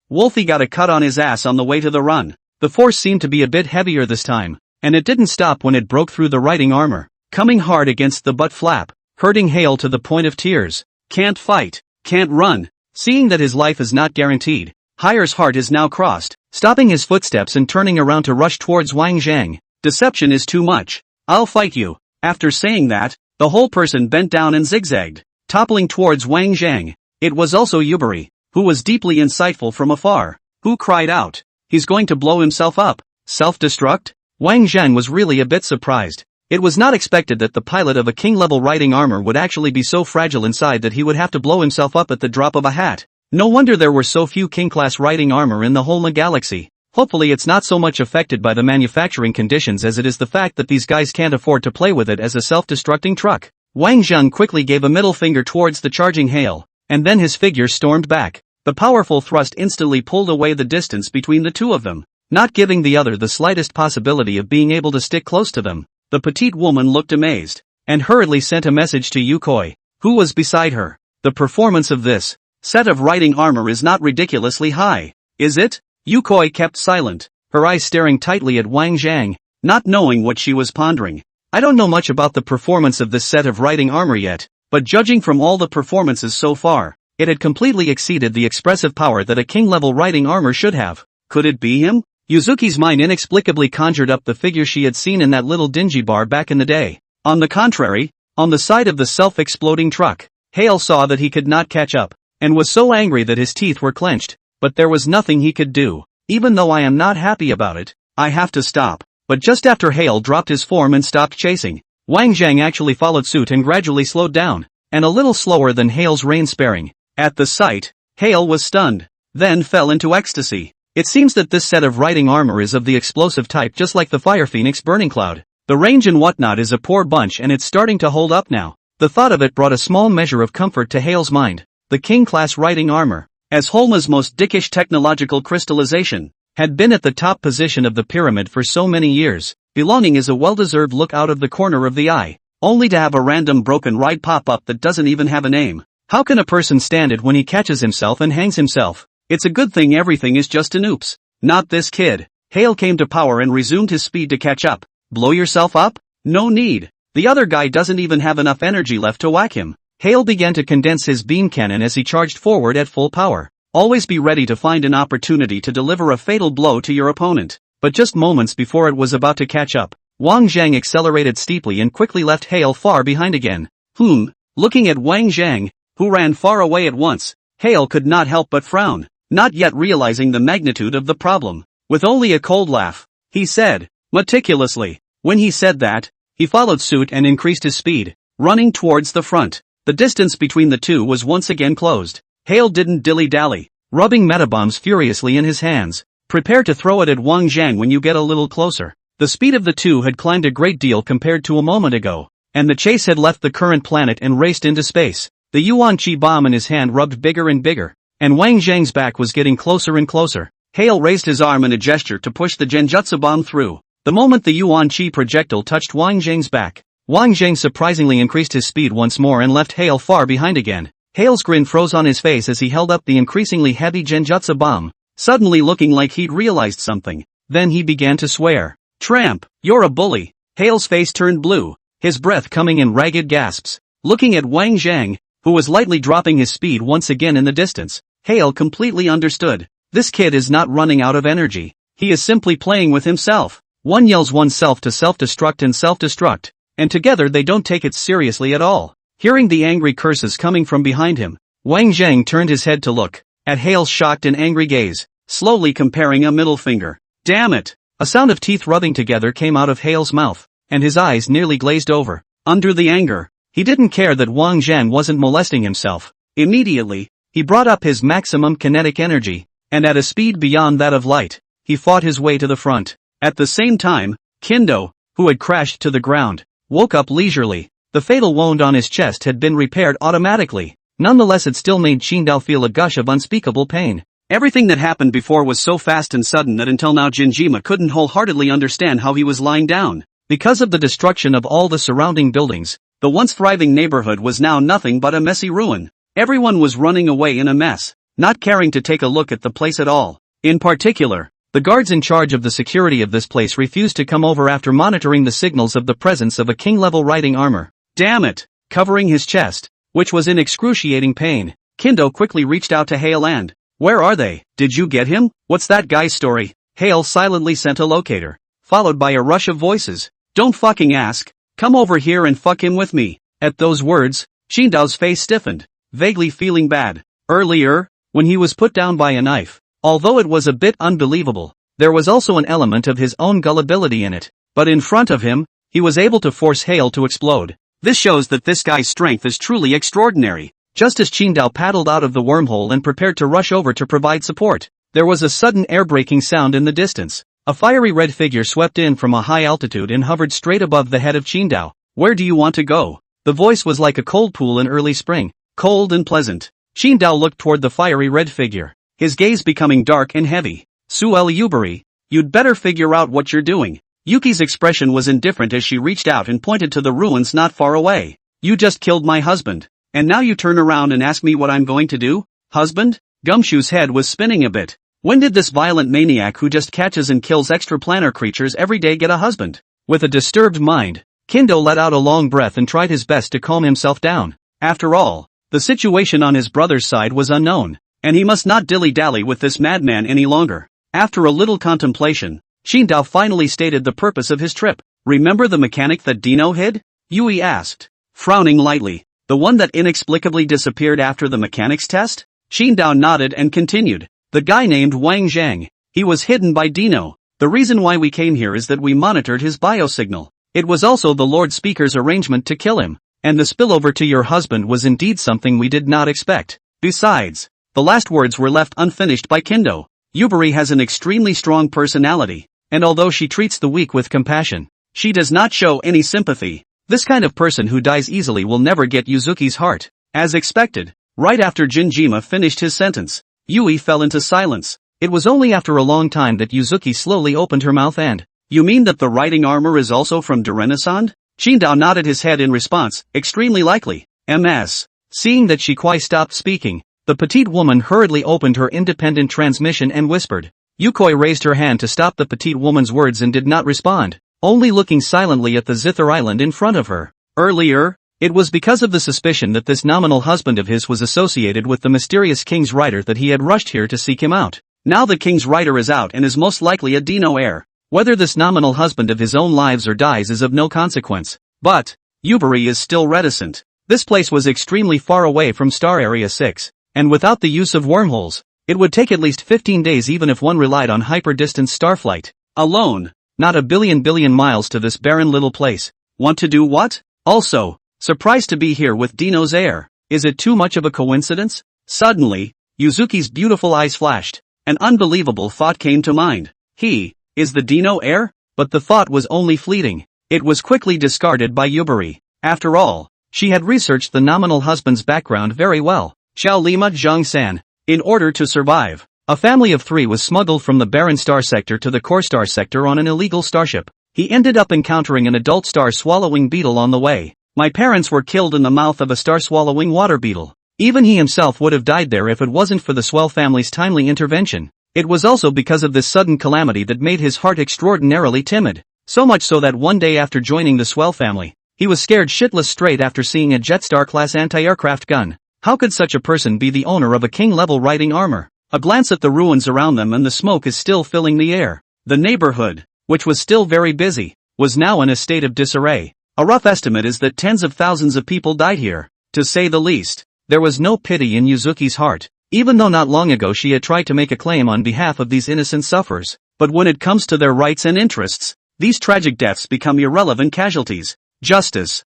Wolfie got a cut on his ass on the way to the run. The force seemed to be a bit heavier this time, and it didn't stop when it broke through the riding armor, coming hard against the butt flap, hurting Hale to the point of tears. Can't fight, can't run. Seeing that his life is not guaranteed, Hire's heart is now crossed, stopping his footsteps and turning around to rush towards Wang Zheng. Deception is too much. I'll fight you. After saying that, the whole person bent down and zigzagged, toppling towards Wang Zheng. It was also Yubari, who was deeply insightful from afar, who cried out, "He's going to blow himself up. Self-destruct?" Wang Zheng was really a bit surprised. It was not expected that the pilot of a king-level riding armor would actually be so fragile inside that he would have to blow himself up at the drop of a hat. No wonder there were so few king-class riding armor in the whole galaxy. Hopefully it's not so much affected by the manufacturing conditions as it is the fact that these guys can't afford to play with it as a self-destructing truck. Wang Zheng quickly gave a middle finger towards the charging Hale, and then his figure stormed back. The powerful thrust instantly pulled away the distance between the two of them, not giving the other the slightest possibility of being able to stick close to them. The petite woman looked amazed, and hurriedly sent a message to Yukoi, who was beside her. The performance of this set of riding armor is not ridiculously high, is it? Yukoi kept silent, her eyes staring tightly at Wang Zheng, not knowing what she was pondering. I don't know much about the performance of this set of riding armor yet, but judging from all the performances so far, it had completely exceeded the expressive power that a king-level riding armor should have. Could it be him? Yuzuki's mind inexplicably conjured up the figure she had seen in that little dingy bar back in the day. On the contrary, on the side of the self-exploding truck, Hale saw that he could not catch up, and was so angry that his teeth were clenched, but there was nothing he could do. Even though I am not happy about it, I have to stop. But just after Hale dropped his form and stopped chasing, Wang Zheng actually followed suit and gradually slowed down, and a little slower than Hale's rain-sparing. At the sight, Hale was stunned, then fell into ecstasy. It seems that this set of riding armor is of the explosive type just like the Fire Phoenix Burning Cloud. The range and whatnot is a poor bunch and it's starting to hold up now. The thought of it brought a small measure of comfort to Hale's mind. The king-class riding armor, as Holma's most dickish technological crystallization, had been at the top position of the pyramid for so many years, belonging as a well-deserved look out of the corner of the eye, only to have a random broken ride pop up that doesn't even have a name. How can a person stand it when he catches himself and hangs himself? It's a good thing everything is just an oops. Not this kid. Hale came to power and resumed his speed to catch up. Blow yourself up? No need. The other guy doesn't even have enough energy left to whack him. Hale began to condense his beam cannon as he charged forward at full power. Always be ready to find an opportunity to deliver a fatal blow to your opponent. But just moments before it was about to catch up, Wang Zheng accelerated steeply and quickly left Hale far behind again. Looking at Wang Zheng, who ran far away at once, Hale could not help but frown, not yet realizing the magnitude of the problem. With only a cold laugh, he said, meticulously. When he said that, he followed suit and increased his speed, running towards the front. The distance between the two was once again closed. Hale didn't dilly-dally, rubbing metabombs furiously in his hands. Prepare to throw it at Wang Zhang when you get a little closer. The speed of the two had climbed a great deal compared to a moment ago, and the chase had left the current planet and raced into space. The Yuan Qi bomb in his hand rubbed bigger and bigger, and Wang Zhang's back was getting closer and closer. Hale raised his arm in a gesture to push the genjutsu bomb through. The moment the Yuan Qi projectile touched Wang Zhang's back, Wang Zhang surprisingly increased his speed once more and left Hale far behind again. Hale's grin froze on his face as he held up the increasingly heavy genjutsu bomb, suddenly looking like he'd realized something. Then he began to swear. "Tramp, you're a bully." Hale's face turned blue, his breath coming in ragged gasps. Looking at Wang Zhang, who was lightly dropping his speed once again in the distance, Hale completely understood. This kid is not running out of energy. He is simply playing with himself. One yells oneself to self-destruct and self-destruct, and together they don't take it seriously at all. Hearing the angry curses coming from behind him, Wang Zhang turned his head to look at Hale's shocked and angry gaze, slowly comparing a middle finger. "Damn it!" A sound of teeth rubbing together came out of Hale's mouth, and his eyes nearly glazed over. Under the anger, he didn't care that Wang Zhang wasn't molesting himself. Immediately, he brought up his maximum kinetic energy, and at a speed beyond that of light, he fought his way to the front. At the same time, Kindo, who had crashed to the ground, woke up leisurely. The fatal wound on his chest had been repaired automatically. Nonetheless, it still made Qingdao feel a gush of unspeakable pain. Everything that happened before was so fast and sudden that until now Jinjima couldn't wholeheartedly understand how he was lying down. Because of the destruction of all the surrounding buildings, the once thriving neighborhood was now nothing but a messy ruin. Everyone was running away in a mess, not caring to take a look at the place at all. In particular, the guards in charge of the security of this place refused to come over after monitoring the signals of the presence of a king-level riding armor. "Damn it!" Covering his chest, which was in excruciating pain, Kindo quickly reached out to Hale and, "Where are they? Did you get him? What's that guy's story?" Hale silently sent a locator, followed by a rush of voices. "Don't fucking ask. Come over here and fuck him with me." At those words, Qingdao's face stiffened, vaguely feeling bad. Earlier, when he was put down by a knife, although it was a bit unbelievable, there was also an element of his own gullibility in it. But in front of him, he was able to force Hale to explode. This shows that this guy's strength is truly extraordinary. Just as Qingdao paddled out of the wormhole and prepared to rush over to provide support, there was a sudden air-breaking sound in the distance. A fiery red figure swept in from a high altitude and hovered straight above the head of Qingdao. "Where do you want to go?" The voice was like a cold pool in early spring, cold and pleasant. Qingdao looked toward the fiery red figure, his gaze becoming dark and heavy. "Suel Yubari, you'd better figure out what you're doing." Yuki's expression was indifferent as she reached out and pointed to the ruins not far away. "You just killed my husband, and now you turn around and ask me what I'm going to do?" "Husband?" Gumshoe's head was spinning a bit. When did this violent maniac who just catches and kills extraplanar creatures every day get a husband? With a disturbed mind, Kindo let out a long breath and tried his best to calm himself down. After all, the situation on his brother's side was unknown, and he must not dilly-dally with this madman any longer. After a little contemplation, Qingdao finally stated the purpose of his trip. "Remember the mechanic that Dino hid?" Yui asked, frowning lightly. "The one that inexplicably disappeared after the mechanics test?" Qingdao nodded and continued. "The guy named Wang Zhang. He was hidden by Dino. The reason why we came here is that we monitored his biosignal. It was also the Lord Speaker's arrangement to kill him, and the spillover to your husband was indeed something we did not expect. Besides," the last words were left unfinished by Kindo. "Yubari has an extremely strong personality, and although she treats the weak with compassion, she does not show any sympathy. This kind of person who dies easily will never get Yuzuki's heart." As expected, right after Jinjima finished his sentence, Yui fell into silence. It was only after a long time that Yuzuki slowly opened her mouth and, "You mean that the riding armor is also from Durenasan?" Qingdao nodded his head in response. "Extremely likely, MS." Seeing that Shikwai stopped speaking, the petite woman hurriedly opened her independent transmission and whispered. Yukoi raised her hand to stop the petite woman's words and did not respond, only looking silently at the Zither Island in front of her. Earlier, it was because of the suspicion that this nominal husband of his was associated with the mysterious King's Rider that he had rushed here to seek him out. Now the King's Rider is out and is most likely a Dino heir. Whether this nominal husband of his own lives or dies is of no consequence. But, Yubari is still reticent. This place was extremely far away from Star Area 6, and without the use of wormholes, it would take at least 15 days even if one relied on hyper-distance starflight. Alone, not a billion miles to this barren little place. Want to do what? Also, surprised to be here with Dino's heir. Is it too much of a coincidence? Suddenly, Yuzuki's beautiful eyes flashed, An unbelievable thought came to mind. Is the Dino heir? But the thought was only fleeting. It was quickly discarded by Yubari. After all, she had researched the nominal husband's background very well. Xiao Lima Zhang-san. In order to survive, a family of 3 was smuggled from the barren star sector to the core star sector on an illegal starship. He ended up encountering an adult star-swallowing beetle on the way. My parents were killed in the mouth of a star-swallowing water beetle. Even he himself would have died there if it wasn't for the Swell family's timely intervention. It was also because of this sudden calamity that made his heart extraordinarily timid. So much so that one day after joining the Swell family, he was scared shitless straight after seeing a Jetstar-class anti-aircraft gun. How could such a person be the owner of a king-level riding armor? A glance at the ruins around them and the smoke is still filling the air. The neighborhood, which was still very busy, was now in a state of disarray. A rough estimate is that tens of thousands of people died here. To say the least, there was no pity in Yuzuki's heart, even though not long ago she had tried to make a claim on behalf of these innocent sufferers. But when it comes to their rights and interests, these tragic deaths become irrelevant casualties. Justice.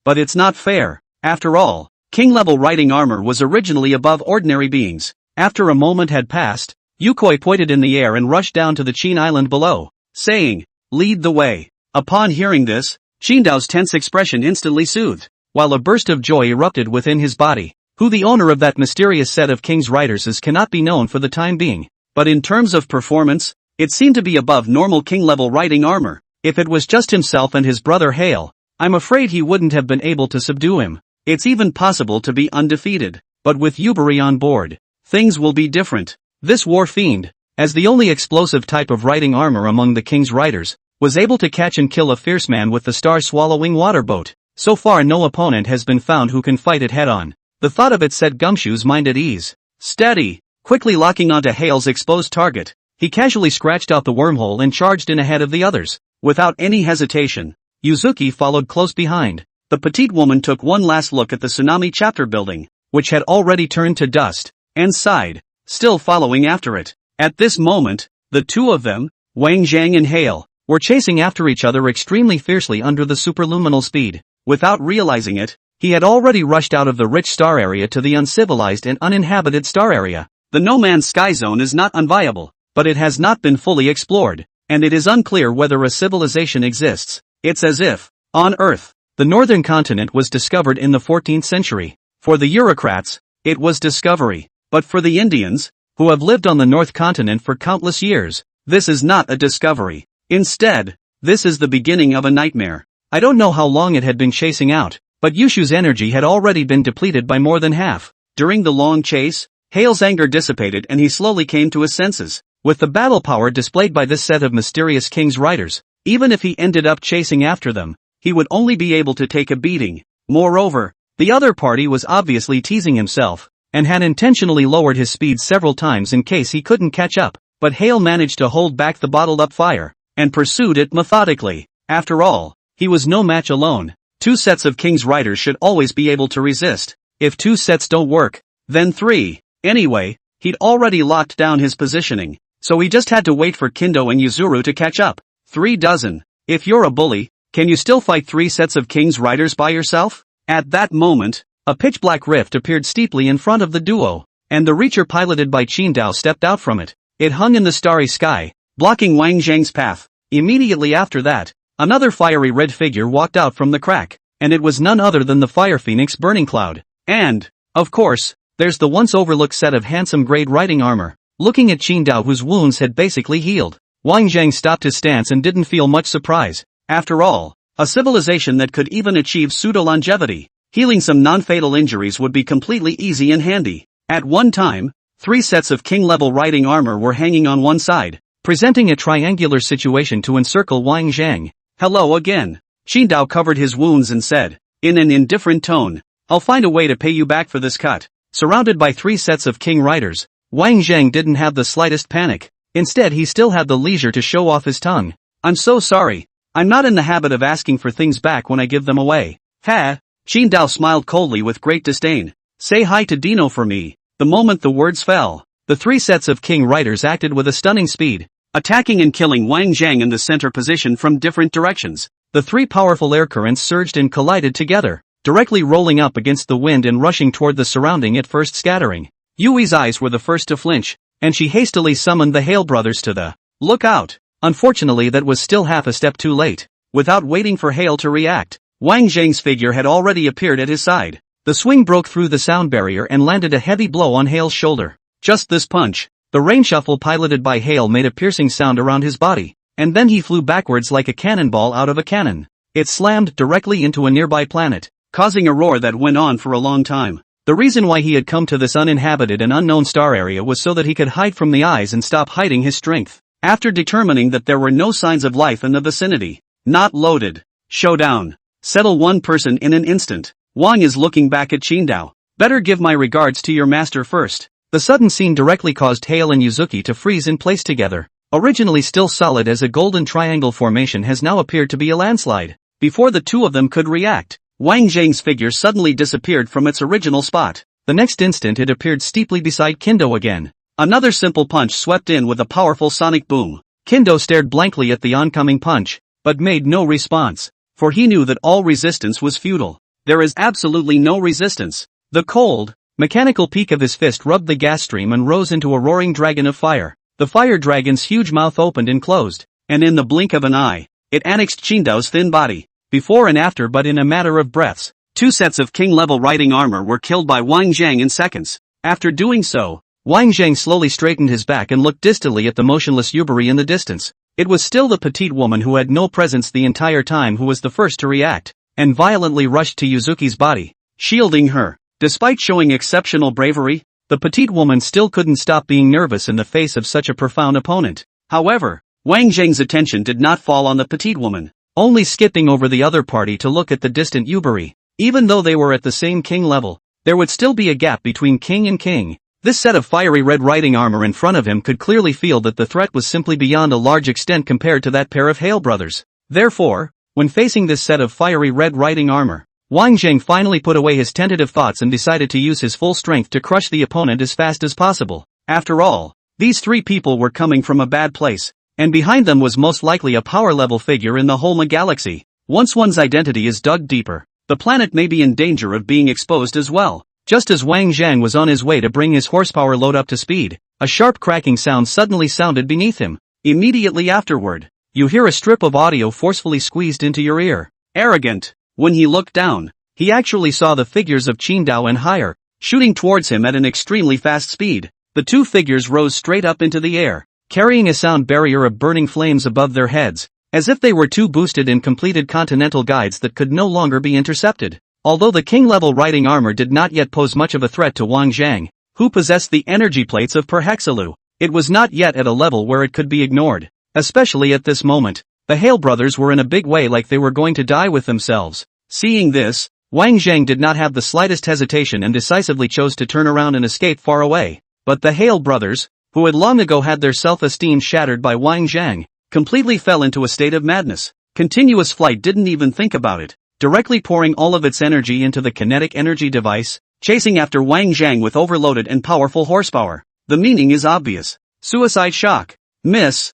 But it's not fair. After all, king-level riding armor was originally above ordinary beings. After a moment had passed, Yukoi pointed in the air and rushed down to the Qin island below, saying, "Lead the way." Upon hearing this, Qindao's tense expression instantly soothed, while a burst of joy erupted within his body. Who the owner of that mysterious set of King's Riders is cannot be known for the time being, but in terms of performance, it seemed to be above normal king-level riding armor. If it was just himself and his brother Hale, I'm afraid he wouldn't have been able to subdue him. It's even possible to be undefeated, but with Yubari on board, things will be different. This war fiend, as the only explosive type of riding armor among the King's Riders, was able to catch and kill a fierce man with the star-swallowing water boat. So far no opponent has been found who can fight it head-on. The thought of it set Gumshoe's mind at ease. Steady! Quickly locking onto Hale's exposed target, he casually scratched out the wormhole and charged in ahead of the others. Without any hesitation, Yuzuki followed close behind. The petite woman took one last look at the Tsunami chapter building, which had already turned to dust, and sighed, still following after it. At this moment, the two of them, Wang Zhang and Hale, were chasing after each other extremely fiercely under the superluminal speed. Without realizing it, he had already rushed out of the rich star area to the uncivilized and uninhabited star area. The No Man's Sky zone is not unviable, but it has not been fully explored, and it is unclear whether a civilization exists. It's as if, on Earth, the northern continent was discovered in the 14th century. For the Eurocrats, it was discovery, but for the Indians, who have lived on the North Continent for countless years, this is not a discovery. Instead, this is the beginning of a nightmare. I don't know how long it had been chasing out, but Yushu's energy had already been depleted by more than half. During the long chase, Hale's anger dissipated and he slowly came to his senses. With the battle power displayed by this set of mysterious King's Riders, even if he ended up chasing after them, he would only be able to take a beating. Moreover, the other party was obviously teasing himself, and had intentionally lowered his speed several times in case he couldn't catch up, but Hale managed to hold back the bottled-up fire, and pursued it methodically. After all, he was no match alone. 2 sets of King's Riders should always be able to resist. If 2 sets don't work, then 3. Anyway, he'd already locked down his positioning, so he just had to wait for Kindo and Yuzuru to catch up. 3 dozen. If you're a bully, can you still fight 3 sets of King's Riders by yourself? At that moment, a pitch-black rift appeared steeply in front of the duo, and the Reacher piloted by Qindao stepped out from it. It hung in the starry sky, blocking Wang Zhang's path. Immediately after that, another fiery red figure walked out from the crack, and it was none other than the Fire Phoenix Burning Cloud. And, of course, there's the once overlooked set of handsome grade riding armor. Looking at Qindao, whose wounds had basically healed, Wang Zhang stopped his stance and didn't feel much surprise. After all, a civilization that could even achieve pseudo-longevity, healing some non-fatal injuries would be completely easy and handy. At one time, 3 sets of king-level riding armor were hanging on one side, presenting a triangular situation to encircle Wang Zhang. Hello again. Qindao covered his wounds and said, in an indifferent tone, I'll find a way to pay you back for this cut. Surrounded by 3 sets of King Riders, Wang Zhang didn't have the slightest panic. Instead, he still had the leisure to show off his tongue. I'm so sorry. I'm not in the habit of asking for things back when I give them away. Ha! Qindao smiled coldly with great disdain. Say hi to Dino for me. The moment the words fell, the 3 sets of King Riders acted with a stunning speed, attacking and killing Wang Zhang in the center position from different directions. The 3 powerful air currents surged and collided together, directly rolling up against the wind and rushing toward the surrounding, at first scattering. Yui's eyes were the first to flinch. and she hastily summoned the Hale brothers to the lookout. Unfortunately, that was still half a step too late. Without waiting for Hale to react, Wang Zhang's figure had already appeared at his side. The swing broke through the sound barrier and landed a heavy blow on Hale's shoulder. Just this punch, the rain shuffle piloted by Hale made a piercing sound around his body, and then he flew backwards like a cannonball out of a cannon. It slammed directly into a nearby planet, causing a roar that went on for a long time. The reason why he had come to this uninhabited and unknown star area was so that he could hide from the eyes and stop hiding his strength. After determining that there were no signs of life in the vicinity, not loaded. Showdown. Settle one person in an instant. Wang is looking back at Qingdao. Better give my regards to your master first. The sudden scene directly caused Hale and Yuzuki to freeze in place together. Originally still solid as a golden triangle formation has now appeared to be a landslide. Before the two of them could react, Wang Zhang's figure suddenly disappeared from its original spot. The next instant it appeared steeply beside Kindo again. Another simple punch swept in with a powerful sonic boom. Kindo stared blankly at the oncoming punch, but made no response, for he knew that all resistance was futile. There is absolutely no resistance. The cold, mechanical peak of his fist rubbed the gas stream and rose into a roaring dragon of fire. The fire dragon's huge mouth opened and closed, and in the blink of an eye, it annexed Qingdao's thin body. Before and after, but in a matter of breaths, 2 sets of king-level riding armor were killed by Wang Zhang in seconds. After doing so, Wang Zhang slowly straightened his back and looked distantly at the motionless Yubari in the distance. It was still the petite woman who had no presence the entire time who was the first to react, and violently rushed to Yuzuki's body, shielding her. Despite showing exceptional bravery, the petite woman still couldn't stop being nervous in the face of such a profound opponent. However, Wang Zhang's attention did not fall on the petite woman, only skipping over the other party to look at the distant Yubari. Even though they were at the same king level, there would still be a gap between king and king. This set of fiery red riding armor in front of him could clearly feel that the threat was simply beyond a large extent compared to that pair of Hale brothers. Therefore, when facing this set of fiery red riding armor, Wang Zhang finally put away his tentative thoughts and decided to use his full strength to crush the opponent as fast as possible. After all, these 3 people were coming from a bad place, and behind them was most likely a power-level figure in the whole galaxy. Once one's identity is dug deeper, the planet may be in danger of being exposed as well. Just as Wang Zhang was on his way to bring his horsepower load up to speed, a sharp cracking sound suddenly sounded beneath him. Immediately afterward, you hear a strip of audio forcefully squeezed into your ear. Arrogant. When he looked down, he actually saw the figures of Qingdao and Higher, shooting towards him at an extremely fast speed. The 2 figures rose straight up into the air, carrying a sound barrier of burning flames above their heads, as if they were 2 boosted and completed continental guides that could no longer be intercepted. Although the king-level riding armor did not yet pose much of a threat to Wang Zhang, who possessed the energy plates of Perhexalu, it was not yet at a level where it could be ignored. Especially at this moment, the Hale brothers were in a big way like they were going to die with themselves. Seeing this, Wang Zhang did not have the slightest hesitation and decisively chose to turn around and escape far away. But the Hale brothers, who had long ago had their self-esteem shattered by Wang Zhang, completely fell into a state of madness. Continuous flight didn't even think about it, directly pouring all of its energy into the kinetic energy device, chasing after Wang Zhang with overloaded and powerful horsepower. The meaning is obvious. Suicide shock. Miss,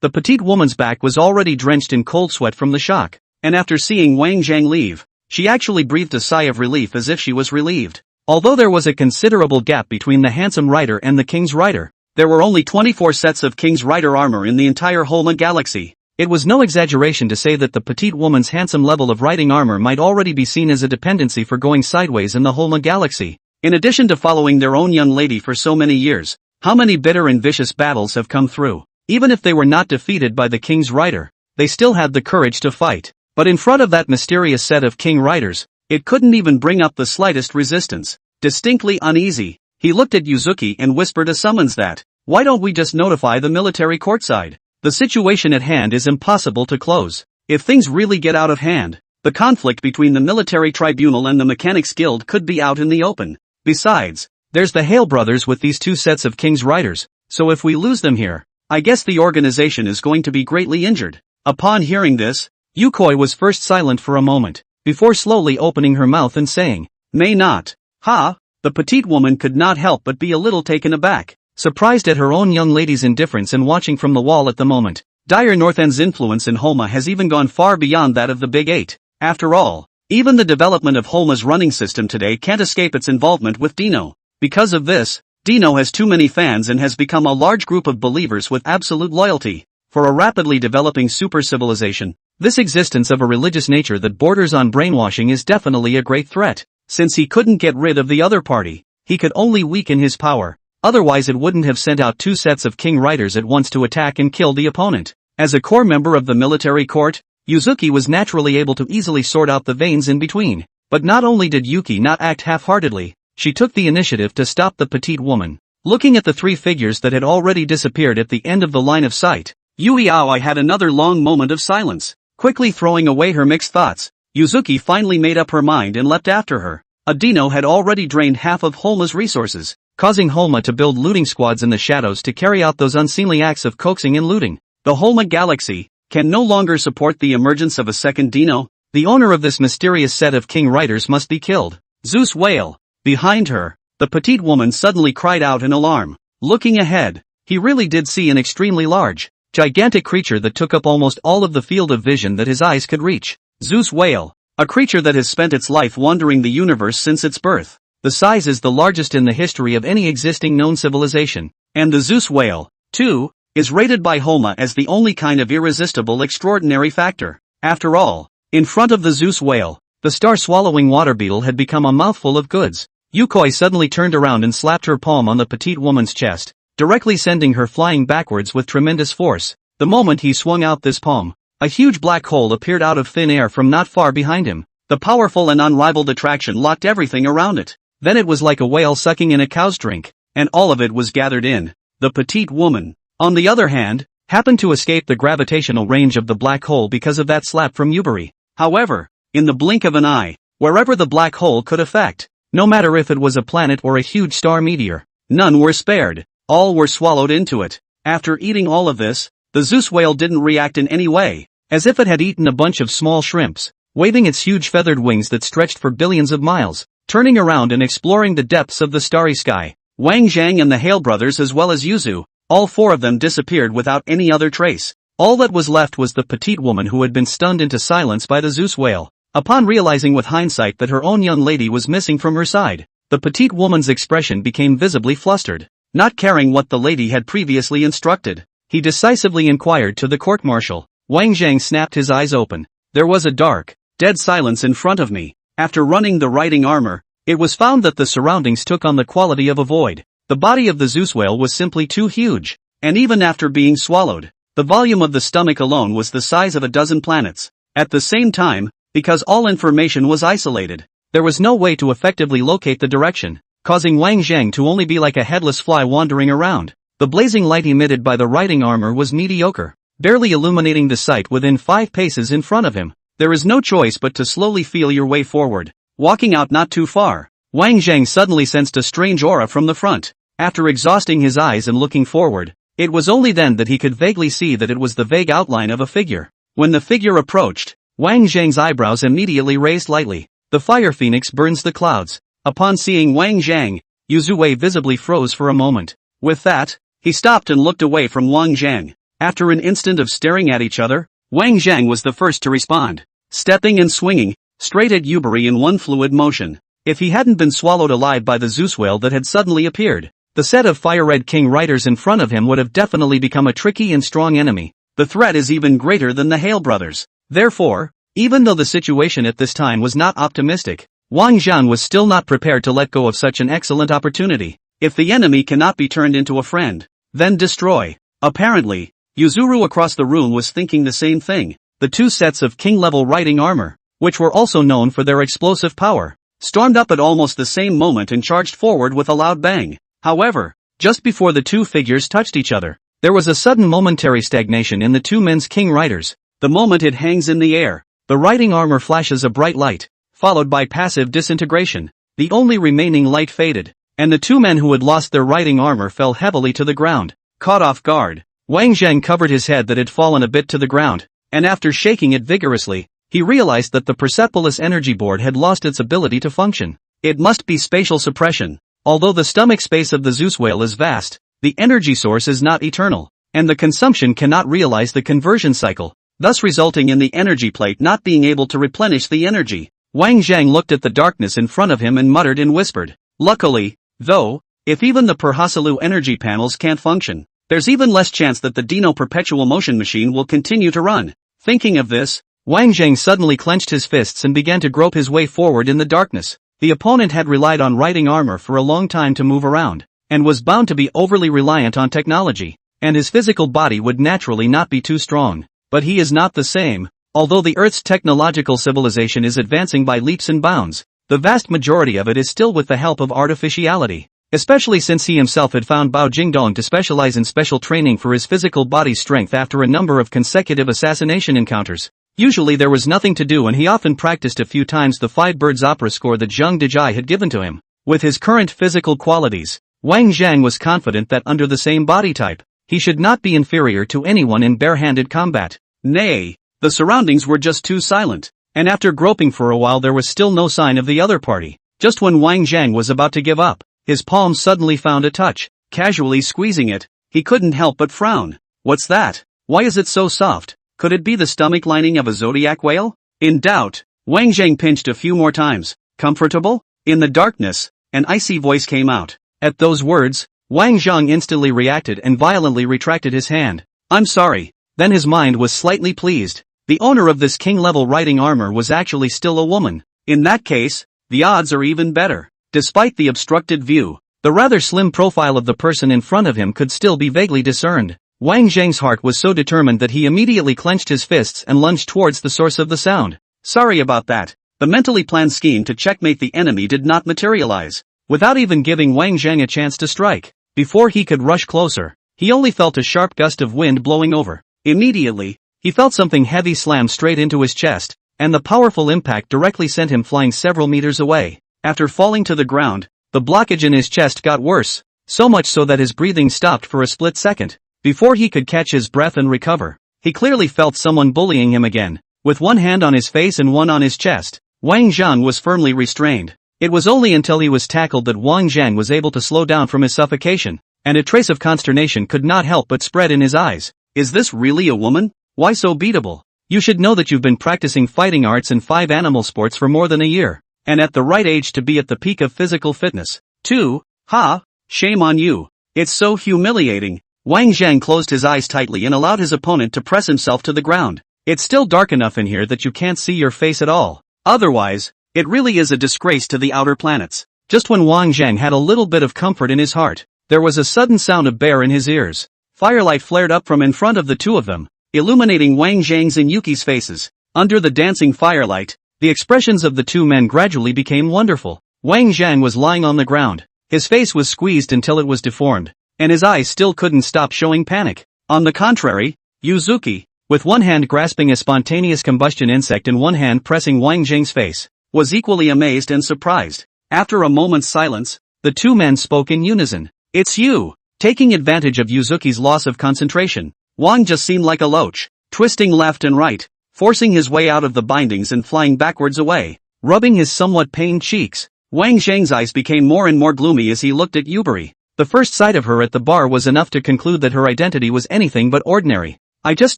the petite woman's back was already drenched in cold sweat from the shock, and after seeing Wang Zhang leave, she actually breathed a sigh of relief as if she was relieved. Although there was a considerable gap between the handsome rider and the king's rider, there were only 24 sets of king's rider armor in the entire Holma galaxy. It was no exaggeration to say that the petite woman's handsome level of riding armor might already be seen as a dependency for going sideways in the Holma galaxy. In addition to following their own young lady for so many years, how many bitter and vicious battles have come through? Even if they were not defeated by the king's rider, they still had the courage to fight. But in front of that mysterious set of king riders, it couldn't even bring up the slightest resistance. Distinctly uneasy, he looked at Yuzuki and whispered a summons that, "Why don't we just notify the military courtside? The situation at hand is impossible to close. If things really get out of hand, the conflict between the military tribunal and the mechanics guild could be out in the open. Besides, there's the Hale brothers with these 2 sets of king's riders, so if we lose them here, I guess the organization is going to be greatly injured." Upon hearing this, Yukoi was first silent for a moment, before slowly opening her mouth and saying, "May not." The petite woman could not help but be a little taken aback, surprised at her own young lady's indifference and watching from the wall at the moment. Dire Northend's influence in Holma has even gone far beyond that of the Big Eight. After all, even the development of Holma's running system today can't escape its involvement with Dino. Because of this, Dino has too many fans and has become a large group of believers with absolute loyalty. For a rapidly developing super civilization, this existence of a religious nature that borders on brainwashing is definitely a great threat. Since he couldn't get rid of the other party, he could only weaken his power. Otherwise it wouldn't have sent out two sets of king riders at once to attack and kill the opponent. As a core member of the military court, Yuzuki was naturally able to easily sort out the veins in between. But not only did Yuki not act half-heartedly, she took the initiative to stop the petite woman. Looking at the three figures that had already disappeared at the end of the line of sight, Yui Aoi had another long moment of silence. Quickly throwing away her mixed thoughts, Yuzuki finally made up her mind and leapt after her. Dino had already drained half of Holma's resources, causing Holma to build looting squads in the shadows to carry out those unseemly acts of coaxing and looting. The Holma galaxy can no longer support the emergence of a second Dino. The owner of this mysterious set of king riders must be killed. Zeus wail. Behind her, the petite woman suddenly cried out in alarm. Looking ahead, he really did see an extremely large, gigantic creature that took up almost all of the field of vision that his eyes could reach. Zeus wail. A creature that has spent its life wandering the universe since its birth. The size is the largest in the history of any existing known civilization, and the Zeus whale, too, is rated by Holma as the only kind of irresistible extraordinary factor. After all, in front of the Zeus whale, the star-swallowing water beetle had become a mouthful of goods. Yukoi suddenly turned around and slapped her palm on the petite woman's chest, directly sending her flying backwards with tremendous force. The moment he swung out this palm, a huge black hole appeared out of thin air from not far behind him. The powerful and unrivaled attraction locked everything around it. Then it was like a whale sucking in a cow's drink, and all of it was gathered in. The petite woman, on the other hand, happened to escape the gravitational range of the black hole because of that slap from Yubari. However, in the blink of an eye, wherever the black hole could affect, no matter if it was a planet or a huge star meteor, none were spared. All were swallowed into it. After eating all of this, the Zeus whale didn't react in any way, as if it had eaten a bunch of small shrimps, waving its huge feathered wings that stretched for billions of miles, turning around and exploring the depths of the starry sky. Wang Zhang and the Hale brothers as well as Yuzu, all four of them disappeared without any other trace. All that was left was the petite woman who had been stunned into silence by the Zeus whale. Upon realizing with hindsight that her own young lady was missing from her side, the petite woman's expression became visibly flustered. Not caring what the lady had previously instructed, he decisively inquired to the court-martial. Wang Zhang snapped his eyes open. There was a dark, dead silence in front of me. After running the riding armor, it was found that the surroundings took on the quality of a void. The body of the Zeus whale was simply too huge, and even after being swallowed, the volume of the stomach alone was the size of a dozen planets. At the same time, because all information was isolated, there was no way to effectively locate the direction, causing Wang Zhang to only be like a headless fly wandering around. The blazing light emitted by the riding armor was mediocre, barely illuminating the sight within 5 paces in front of him. There is no choice but to slowly feel your way forward. Walking out not too far, Wang Zhang suddenly sensed a strange aura from the front. After exhausting his eyes and looking forward, it was only then that he could vaguely see that it was the vague outline of a figure. When the figure approached, Wang Zhang's eyebrows immediately raised lightly. The fire phoenix burns the clouds. Upon seeing Wang Zhang, Yuzue visibly froze for a moment. With that, he stopped and looked away from Wang Zhang. After an instant of staring at each other, Wang Zhang was the first to respond, stepping and swinging straight at Yubari in one fluid motion. If he hadn't been swallowed alive by the Zeus whale that had suddenly appeared, the set of fire-red king riders in front of him would have definitely become a tricky and strong enemy. The threat is even greater than the Hale brothers. Therefore, even though the situation at this time was not optimistic, Wang Zhang was still not prepared to let go of such an excellent opportunity. If the enemy cannot be turned into a friend, then destroy. Apparently, Yuzuru across the room was thinking the same thing. The two sets of king-level riding armor, which were also known for their explosive power, stormed up at almost the same moment and charged forward with a loud bang. However, just before the two figures touched each other, there was a sudden momentary stagnation in the two men's king riders. The moment it hangs in the air, the riding armor flashes a bright light, followed by passive disintegration. The only remaining light faded, and the two men who had lost their riding armor fell heavily to the ground. Caught off guard, Wang Zhang covered his head that had fallen a bit to the ground, and after shaking it vigorously, he realized that the Persepolis energy board had lost its ability to function. It must be spatial suppression. Although the stomach space of the Zeus whale is vast, the energy source is not eternal, and the consumption cannot realize the conversion cycle, thus resulting in the energy plate not being able to replenish the energy. Wang Zhang looked at the darkness in front of him and muttered and whispered. Luckily, though, If even the Perhasalu energy panels can't function, there's even less chance that the Dino perpetual motion machine will continue to run. Thinking of this, Wang Zhang suddenly clenched his fists and began to grope his way forward in the darkness. The opponent had relied on riding armor for a long time to move around, and was bound to be overly reliant on technology, and his physical body would naturally not be too strong. But he is not the same. Although the Earth's technological civilization is advancing by leaps and bounds, the vast majority of it is still with the help of artificiality. Especially since he himself had found Bao Jingdong to specialize in special training for his physical body strength after a number of consecutive assassination encounters. Usually there was nothing to do and he often practiced a few times the 5 birds opera score that Zhang Dejai had given to him. With his current physical qualities, Wang Zhang was confident that under the same body type, he should not be inferior to anyone in bare-handed combat. Nay, the surroundings were just too silent, and after groping for a while there was still no sign of the other party. Just when Wang Zhang was about to give up, his palm suddenly found a touch. Casually squeezing it, he couldn't help but frown. What's that? Why is it so soft? Could it be the stomach lining of a zodiac whale? In doubt, Wang Zhang pinched a few more times. Comfortable? In the darkness, an icy voice came out. At those words, Wang Zhang instantly reacted and violently retracted his hand. I'm sorry. Then his mind was slightly pleased. The owner of this king-level riding armor was actually still a woman. In that case, the odds are even better. Despite the obstructed view, the rather slim profile of the person in front of him could still be vaguely discerned. Wang Zhang's heart was so determined that he immediately clenched his fists and lunged towards the source of the sound. Sorry about that. The mentally planned scheme to checkmate the enemy did not materialize. Without even giving Wang Zhang a chance to strike, before he could rush closer, he only felt a sharp gust of wind blowing over. Immediately, he felt something heavy slam straight into his chest, and the powerful impact directly sent him flying several meters away. After falling to the ground, the blockage in his chest got worse, so much so that his breathing stopped for a split second. Before he could catch his breath and recover, he clearly felt someone bullying him again. With one hand on his face and one on his chest, Wang Zhang was firmly restrained. It was only until he was tackled that Wang Zhang was able to slow down from his suffocation, and a trace of consternation could not help but spread in his eyes. Is this really a woman? Why so beatable? You should know that you've been practicing fighting arts and 5 animal sports for more than a year. And at the right age to be at the peak of physical fitness, too. Ha! Shame on you. It's so humiliating. Wang Zhang closed his eyes tightly and allowed his opponent to press himself to the ground. It's still dark enough in here that you can't see your face at all. Otherwise, it really is a disgrace to the outer planets. Just when Wang Zhang had a little bit of comfort in his heart, there was a sudden sound of bear in his ears. Firelight flared up from in front of the two of them, illuminating Wang Zhang's and Yuki's faces. Under the dancing firelight, the expressions of the two men gradually became wonderful. Wang Zhang was lying on the ground. His face was squeezed until it was deformed, and his eyes still couldn't stop showing panic. On the contrary, Yuzuki, with one hand grasping a spontaneous combustion insect and one hand pressing Wang Zhang's face, was equally amazed and surprised. After a moment's silence, the two men spoke in unison. It's you! Taking advantage of Yuzuki's loss of concentration, Wang just seemed like a loach, twisting left and right, forcing his way out of the bindings and flying backwards away. Rubbing his somewhat pained cheeks, Wang Zhang's eyes became more and more gloomy as he looked at Yubari. The first sight of her at the bar was enough to conclude that her identity was anything but ordinary. I just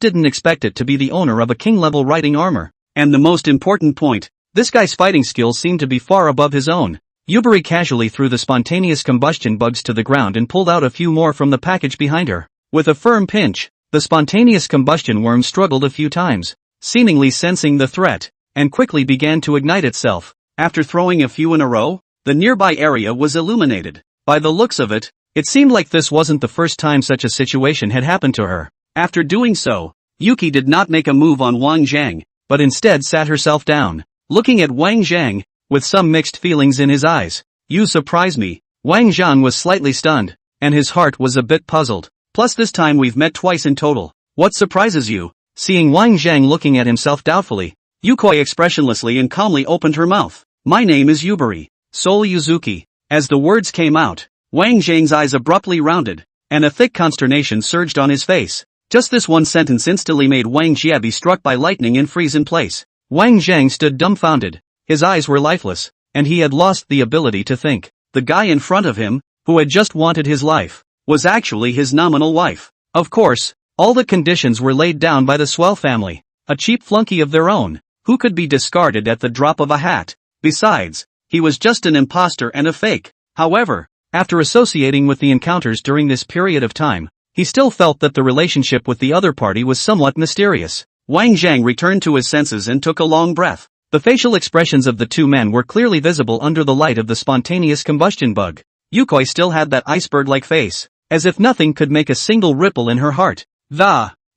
didn't expect it to be the owner of a king-level riding armor. And the most important point, this guy's fighting skills seemed to be far above his own. Yubari casually threw the spontaneous combustion bugs to the ground and pulled out a few more from the package behind her. With a firm pinch, the spontaneous combustion worm struggled a few times, seemingly sensing the threat, and quickly began to ignite itself. After throwing a few in a row, the nearby area was illuminated. By the looks of it, it seemed like this wasn't the first time such a situation had happened to her. After doing so, Yuki did not make a move on Wang Zhang, but instead sat herself down, looking at Wang Zhang, with some mixed feelings in his eyes. You surprise me. Wang Zhang was slightly stunned, and his heart was a bit puzzled. Plus this time we've met twice in total. What surprises you? Seeing Wang Zhang looking at himself doubtfully, Yukoi expressionlessly and calmly opened her mouth. My name is Yubari, Soul Yuzuki. As the words came out, Wang Zhang's eyes abruptly rounded, and a thick consternation surged on his face. Just this one sentence instantly made Wang Jie be struck by lightning and freeze in place. Wang Zhang stood dumbfounded. His eyes were lifeless, and he had lost the ability to think. The guy in front of him, who had just wanted his life, was actually his nominal wife. Of course, all the conditions were laid down by the Swell family, a cheap flunky of their own, who could be discarded at the drop of a hat. Besides, he was just an imposter and a fake. However, After associating with the encounters during this period of time, he still felt that the relationship with the other party was somewhat mysterious. Wang Zhang returned to his senses and took a long breath. The facial expressions of the two men were clearly visible under the light of the spontaneous combustion bug. Yukoi still had that iceberg-like face, as if nothing could make a single ripple in her heart.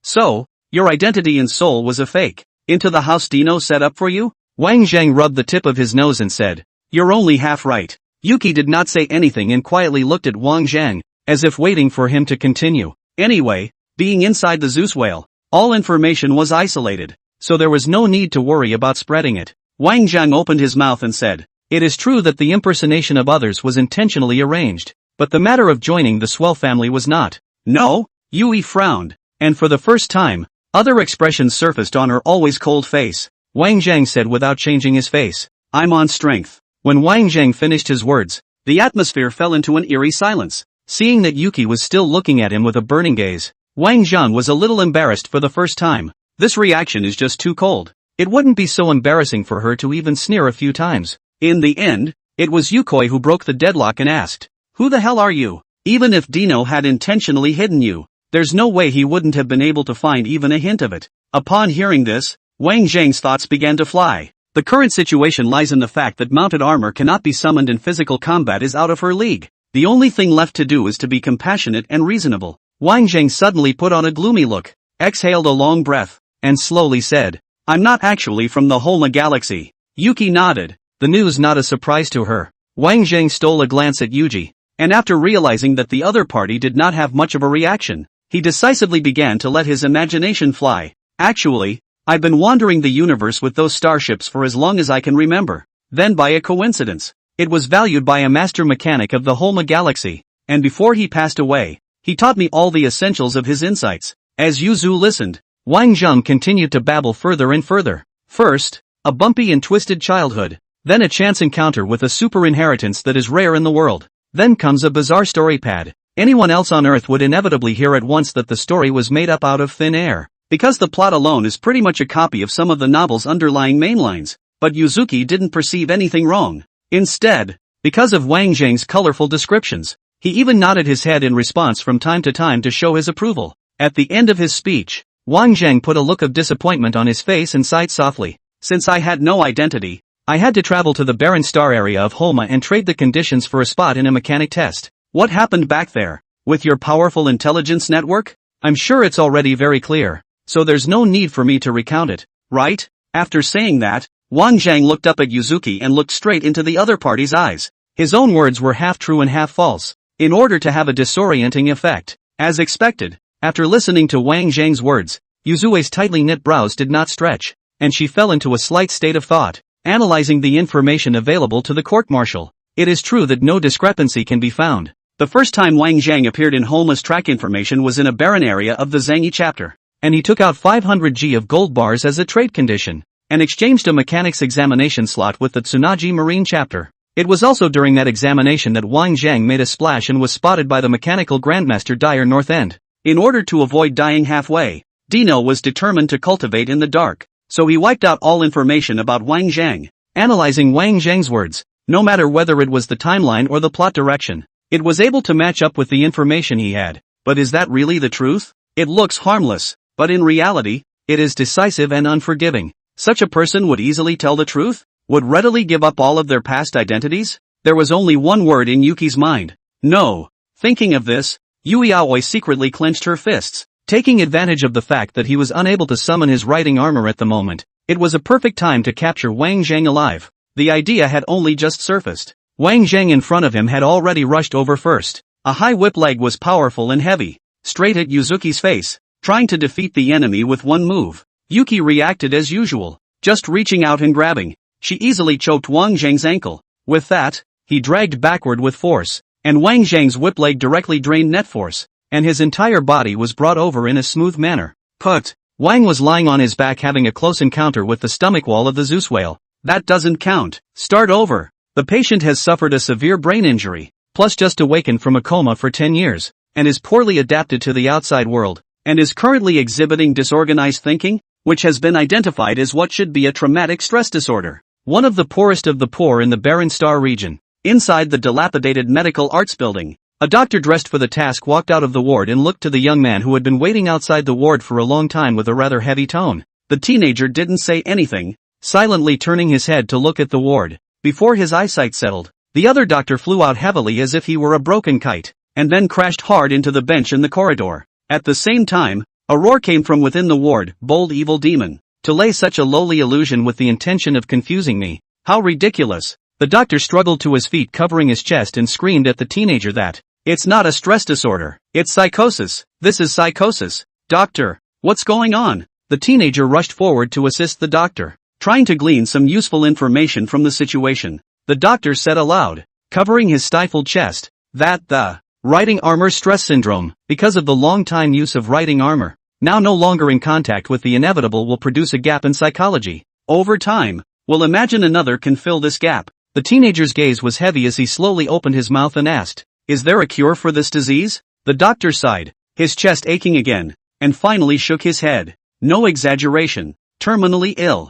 So, your identity and soul was a fake. Into the house Dino set up for you? Wang Zhang rubbed the tip of his nose and said, "You're only half right." Yuki did not say anything and quietly looked at Wang Zhang, as if waiting for him to continue. Anyway, being inside the Zeus whale, all information was isolated, so there was no need to worry about spreading it. Wang Zhang opened his mouth and said, "It is true that the impersonation of others was intentionally arranged, but the matter of joining the Swell family was not." "No?" Yui frowned, and for the first time, other expressions surfaced on her always cold face. Wang Zhang said without changing his face, "I'm on strength." When Wang Zhang finished his words, the atmosphere fell into an eerie silence. Seeing that Yuki was still looking at him with a burning gaze, Wang Zhang was a little embarrassed for the first time. This reaction is just too cold. It wouldn't be so embarrassing for her to even sneer a few times. In the end, it was Yukoi who broke the deadlock and asked, "Who the hell are you?" Even if Dino had intentionally hidden you, there's no way he wouldn't have been able to find even a hint of it. Upon hearing this, Wang Zhang's thoughts began to fly. The current situation lies in the fact that mounted armor cannot be summoned and physical combat is out of her league. The only thing left to do is to be compassionate and reasonable. Wang Zhang suddenly put on a gloomy look, exhaled a long breath, and slowly said, "I'm not actually from the Holma galaxy." Yuki nodded, the news not a surprise to her. Wang Zhang stole a glance at Yuji, and after realizing that the other party did not have much of a reaction, he decisively began to let his imagination fly. "Actually, I've been wandering the universe with those starships for as long as I can remember. Then by a coincidence, it was valued by a master mechanic of the Holma galaxy, and before he passed away, he taught me all the essentials of his insights." As Yuzu listened, Wang Zhang continued to babble further and further. First, a bumpy and twisted childhood, then a chance encounter with a super inheritance that is rare in the world, then comes a bizarre story pad. Anyone else on Earth would inevitably hear at once that the story was made up out of thin air, because the plot alone is pretty much a copy of some of the novel's underlying mainlines. But Yuzuki didn't perceive anything wrong. Instead, because of Wang Zhang's colorful descriptions, he even nodded his head in response from time to time to show his approval. At the end of his speech, Wang Zhang put a look of disappointment on his face and sighed softly. "Since I had no identity, I had to travel to the barren star area of Holma and trade the conditions for a spot in a mechanic test. What happened back there? With your powerful intelligence network? I'm sure it's already very clear, so there's no need for me to recount it, right?" After saying that, Wang Zhang looked up at Yuzuki and looked straight into the other party's eyes. His own words were half true and half false, in order to have a disorienting effect. As expected, after listening to Wang Zhang's words, Yuzue's tightly knit brows did not stretch, and she fell into a slight state of thought, analyzing the information available to the court-martial. It is true that no discrepancy can be found. The first time Wang Zhang appeared in Holma's track information was in a barren area of the Zhangyi chapter, and he took out 500 G of gold bars as a trade condition, and exchanged a mechanics examination slot with the Tsunaji Marine chapter. It was also during that examination that Wang Zhang made a splash and was spotted by the mechanical grandmaster Dyer North End. In order to avoid dying halfway, Dino was determined to cultivate in the dark, so he wiped out all information about Wang Zhang. Analyzing Wang Zhang's words, no matter whether it was the timeline or the plot direction, it was able to match up with the information he had. But is that really the truth? It looks harmless, but in reality, it is decisive and unforgiving. Such a person would easily tell the truth? Would readily give up all of their past identities? There was only one word in Yuki's mind: no. Thinking of this, Yui Aoi secretly clenched her fists. Taking advantage of the fact that he was unable to summon his riding armor at the moment, it was a perfect time to capture Wang Zhang alive. The idea had only just surfaced. Wang Zhang in front of him had already rushed over first. A high whip leg was powerful and heavy, straight at Yuzuki's face, trying to defeat the enemy with one move. Yuki reacted as usual, just reaching out and grabbing. She easily choked Wang Zhang's ankle. With that, he dragged backward with force, and Wang Zhang's whip leg directly drained net force, and his entire body was brought over in a smooth manner. Put. Wang was lying on his back having a close encounter with the stomach wall of the Zeus whale. That doesn't count. Start over. The patient has suffered a severe brain injury, plus just awakened from a coma for 10 years, and is poorly adapted to the outside world, and is currently exhibiting disorganized thinking, which has been identified as what should be a traumatic stress disorder. One of the poorest of the poor in the Barren Star region. Inside the dilapidated medical arts building, a doctor dressed for the task walked out of the ward and looked to the young man who had been waiting outside the ward for a long time with a rather heavy tone. The teenager didn't say anything, silently turning his head to look at the ward. Before his eyesight settled, the other doctor flew out heavily as if he were a broken kite, and then crashed hard into the bench in the corridor. At the same time, a roar came from within the ward. Bold evil demon, to lay such a lowly illusion with the intention of confusing me. How ridiculous. The doctor struggled to his feet, covering his chest, and screamed at the teenager that, "It's not a stress disorder, it's psychosis. This is psychosis. Doctor, what's going on?" The teenager rushed forward to assist the doctor, trying to glean some useful information from the situation. The doctor said aloud, covering his stifled chest, that the riding armor stress syndrome, because of the long time use of riding armor, now no longer in contact with the inevitable, will produce a gap in psychology. Over time, we'll imagine another can fill this gap. The teenager's gaze was heavy as he slowly opened his mouth and asked, "Is there a cure for this disease?" The doctor sighed, his chest aching again, and finally shook his head. "No exaggeration. Terminally ill.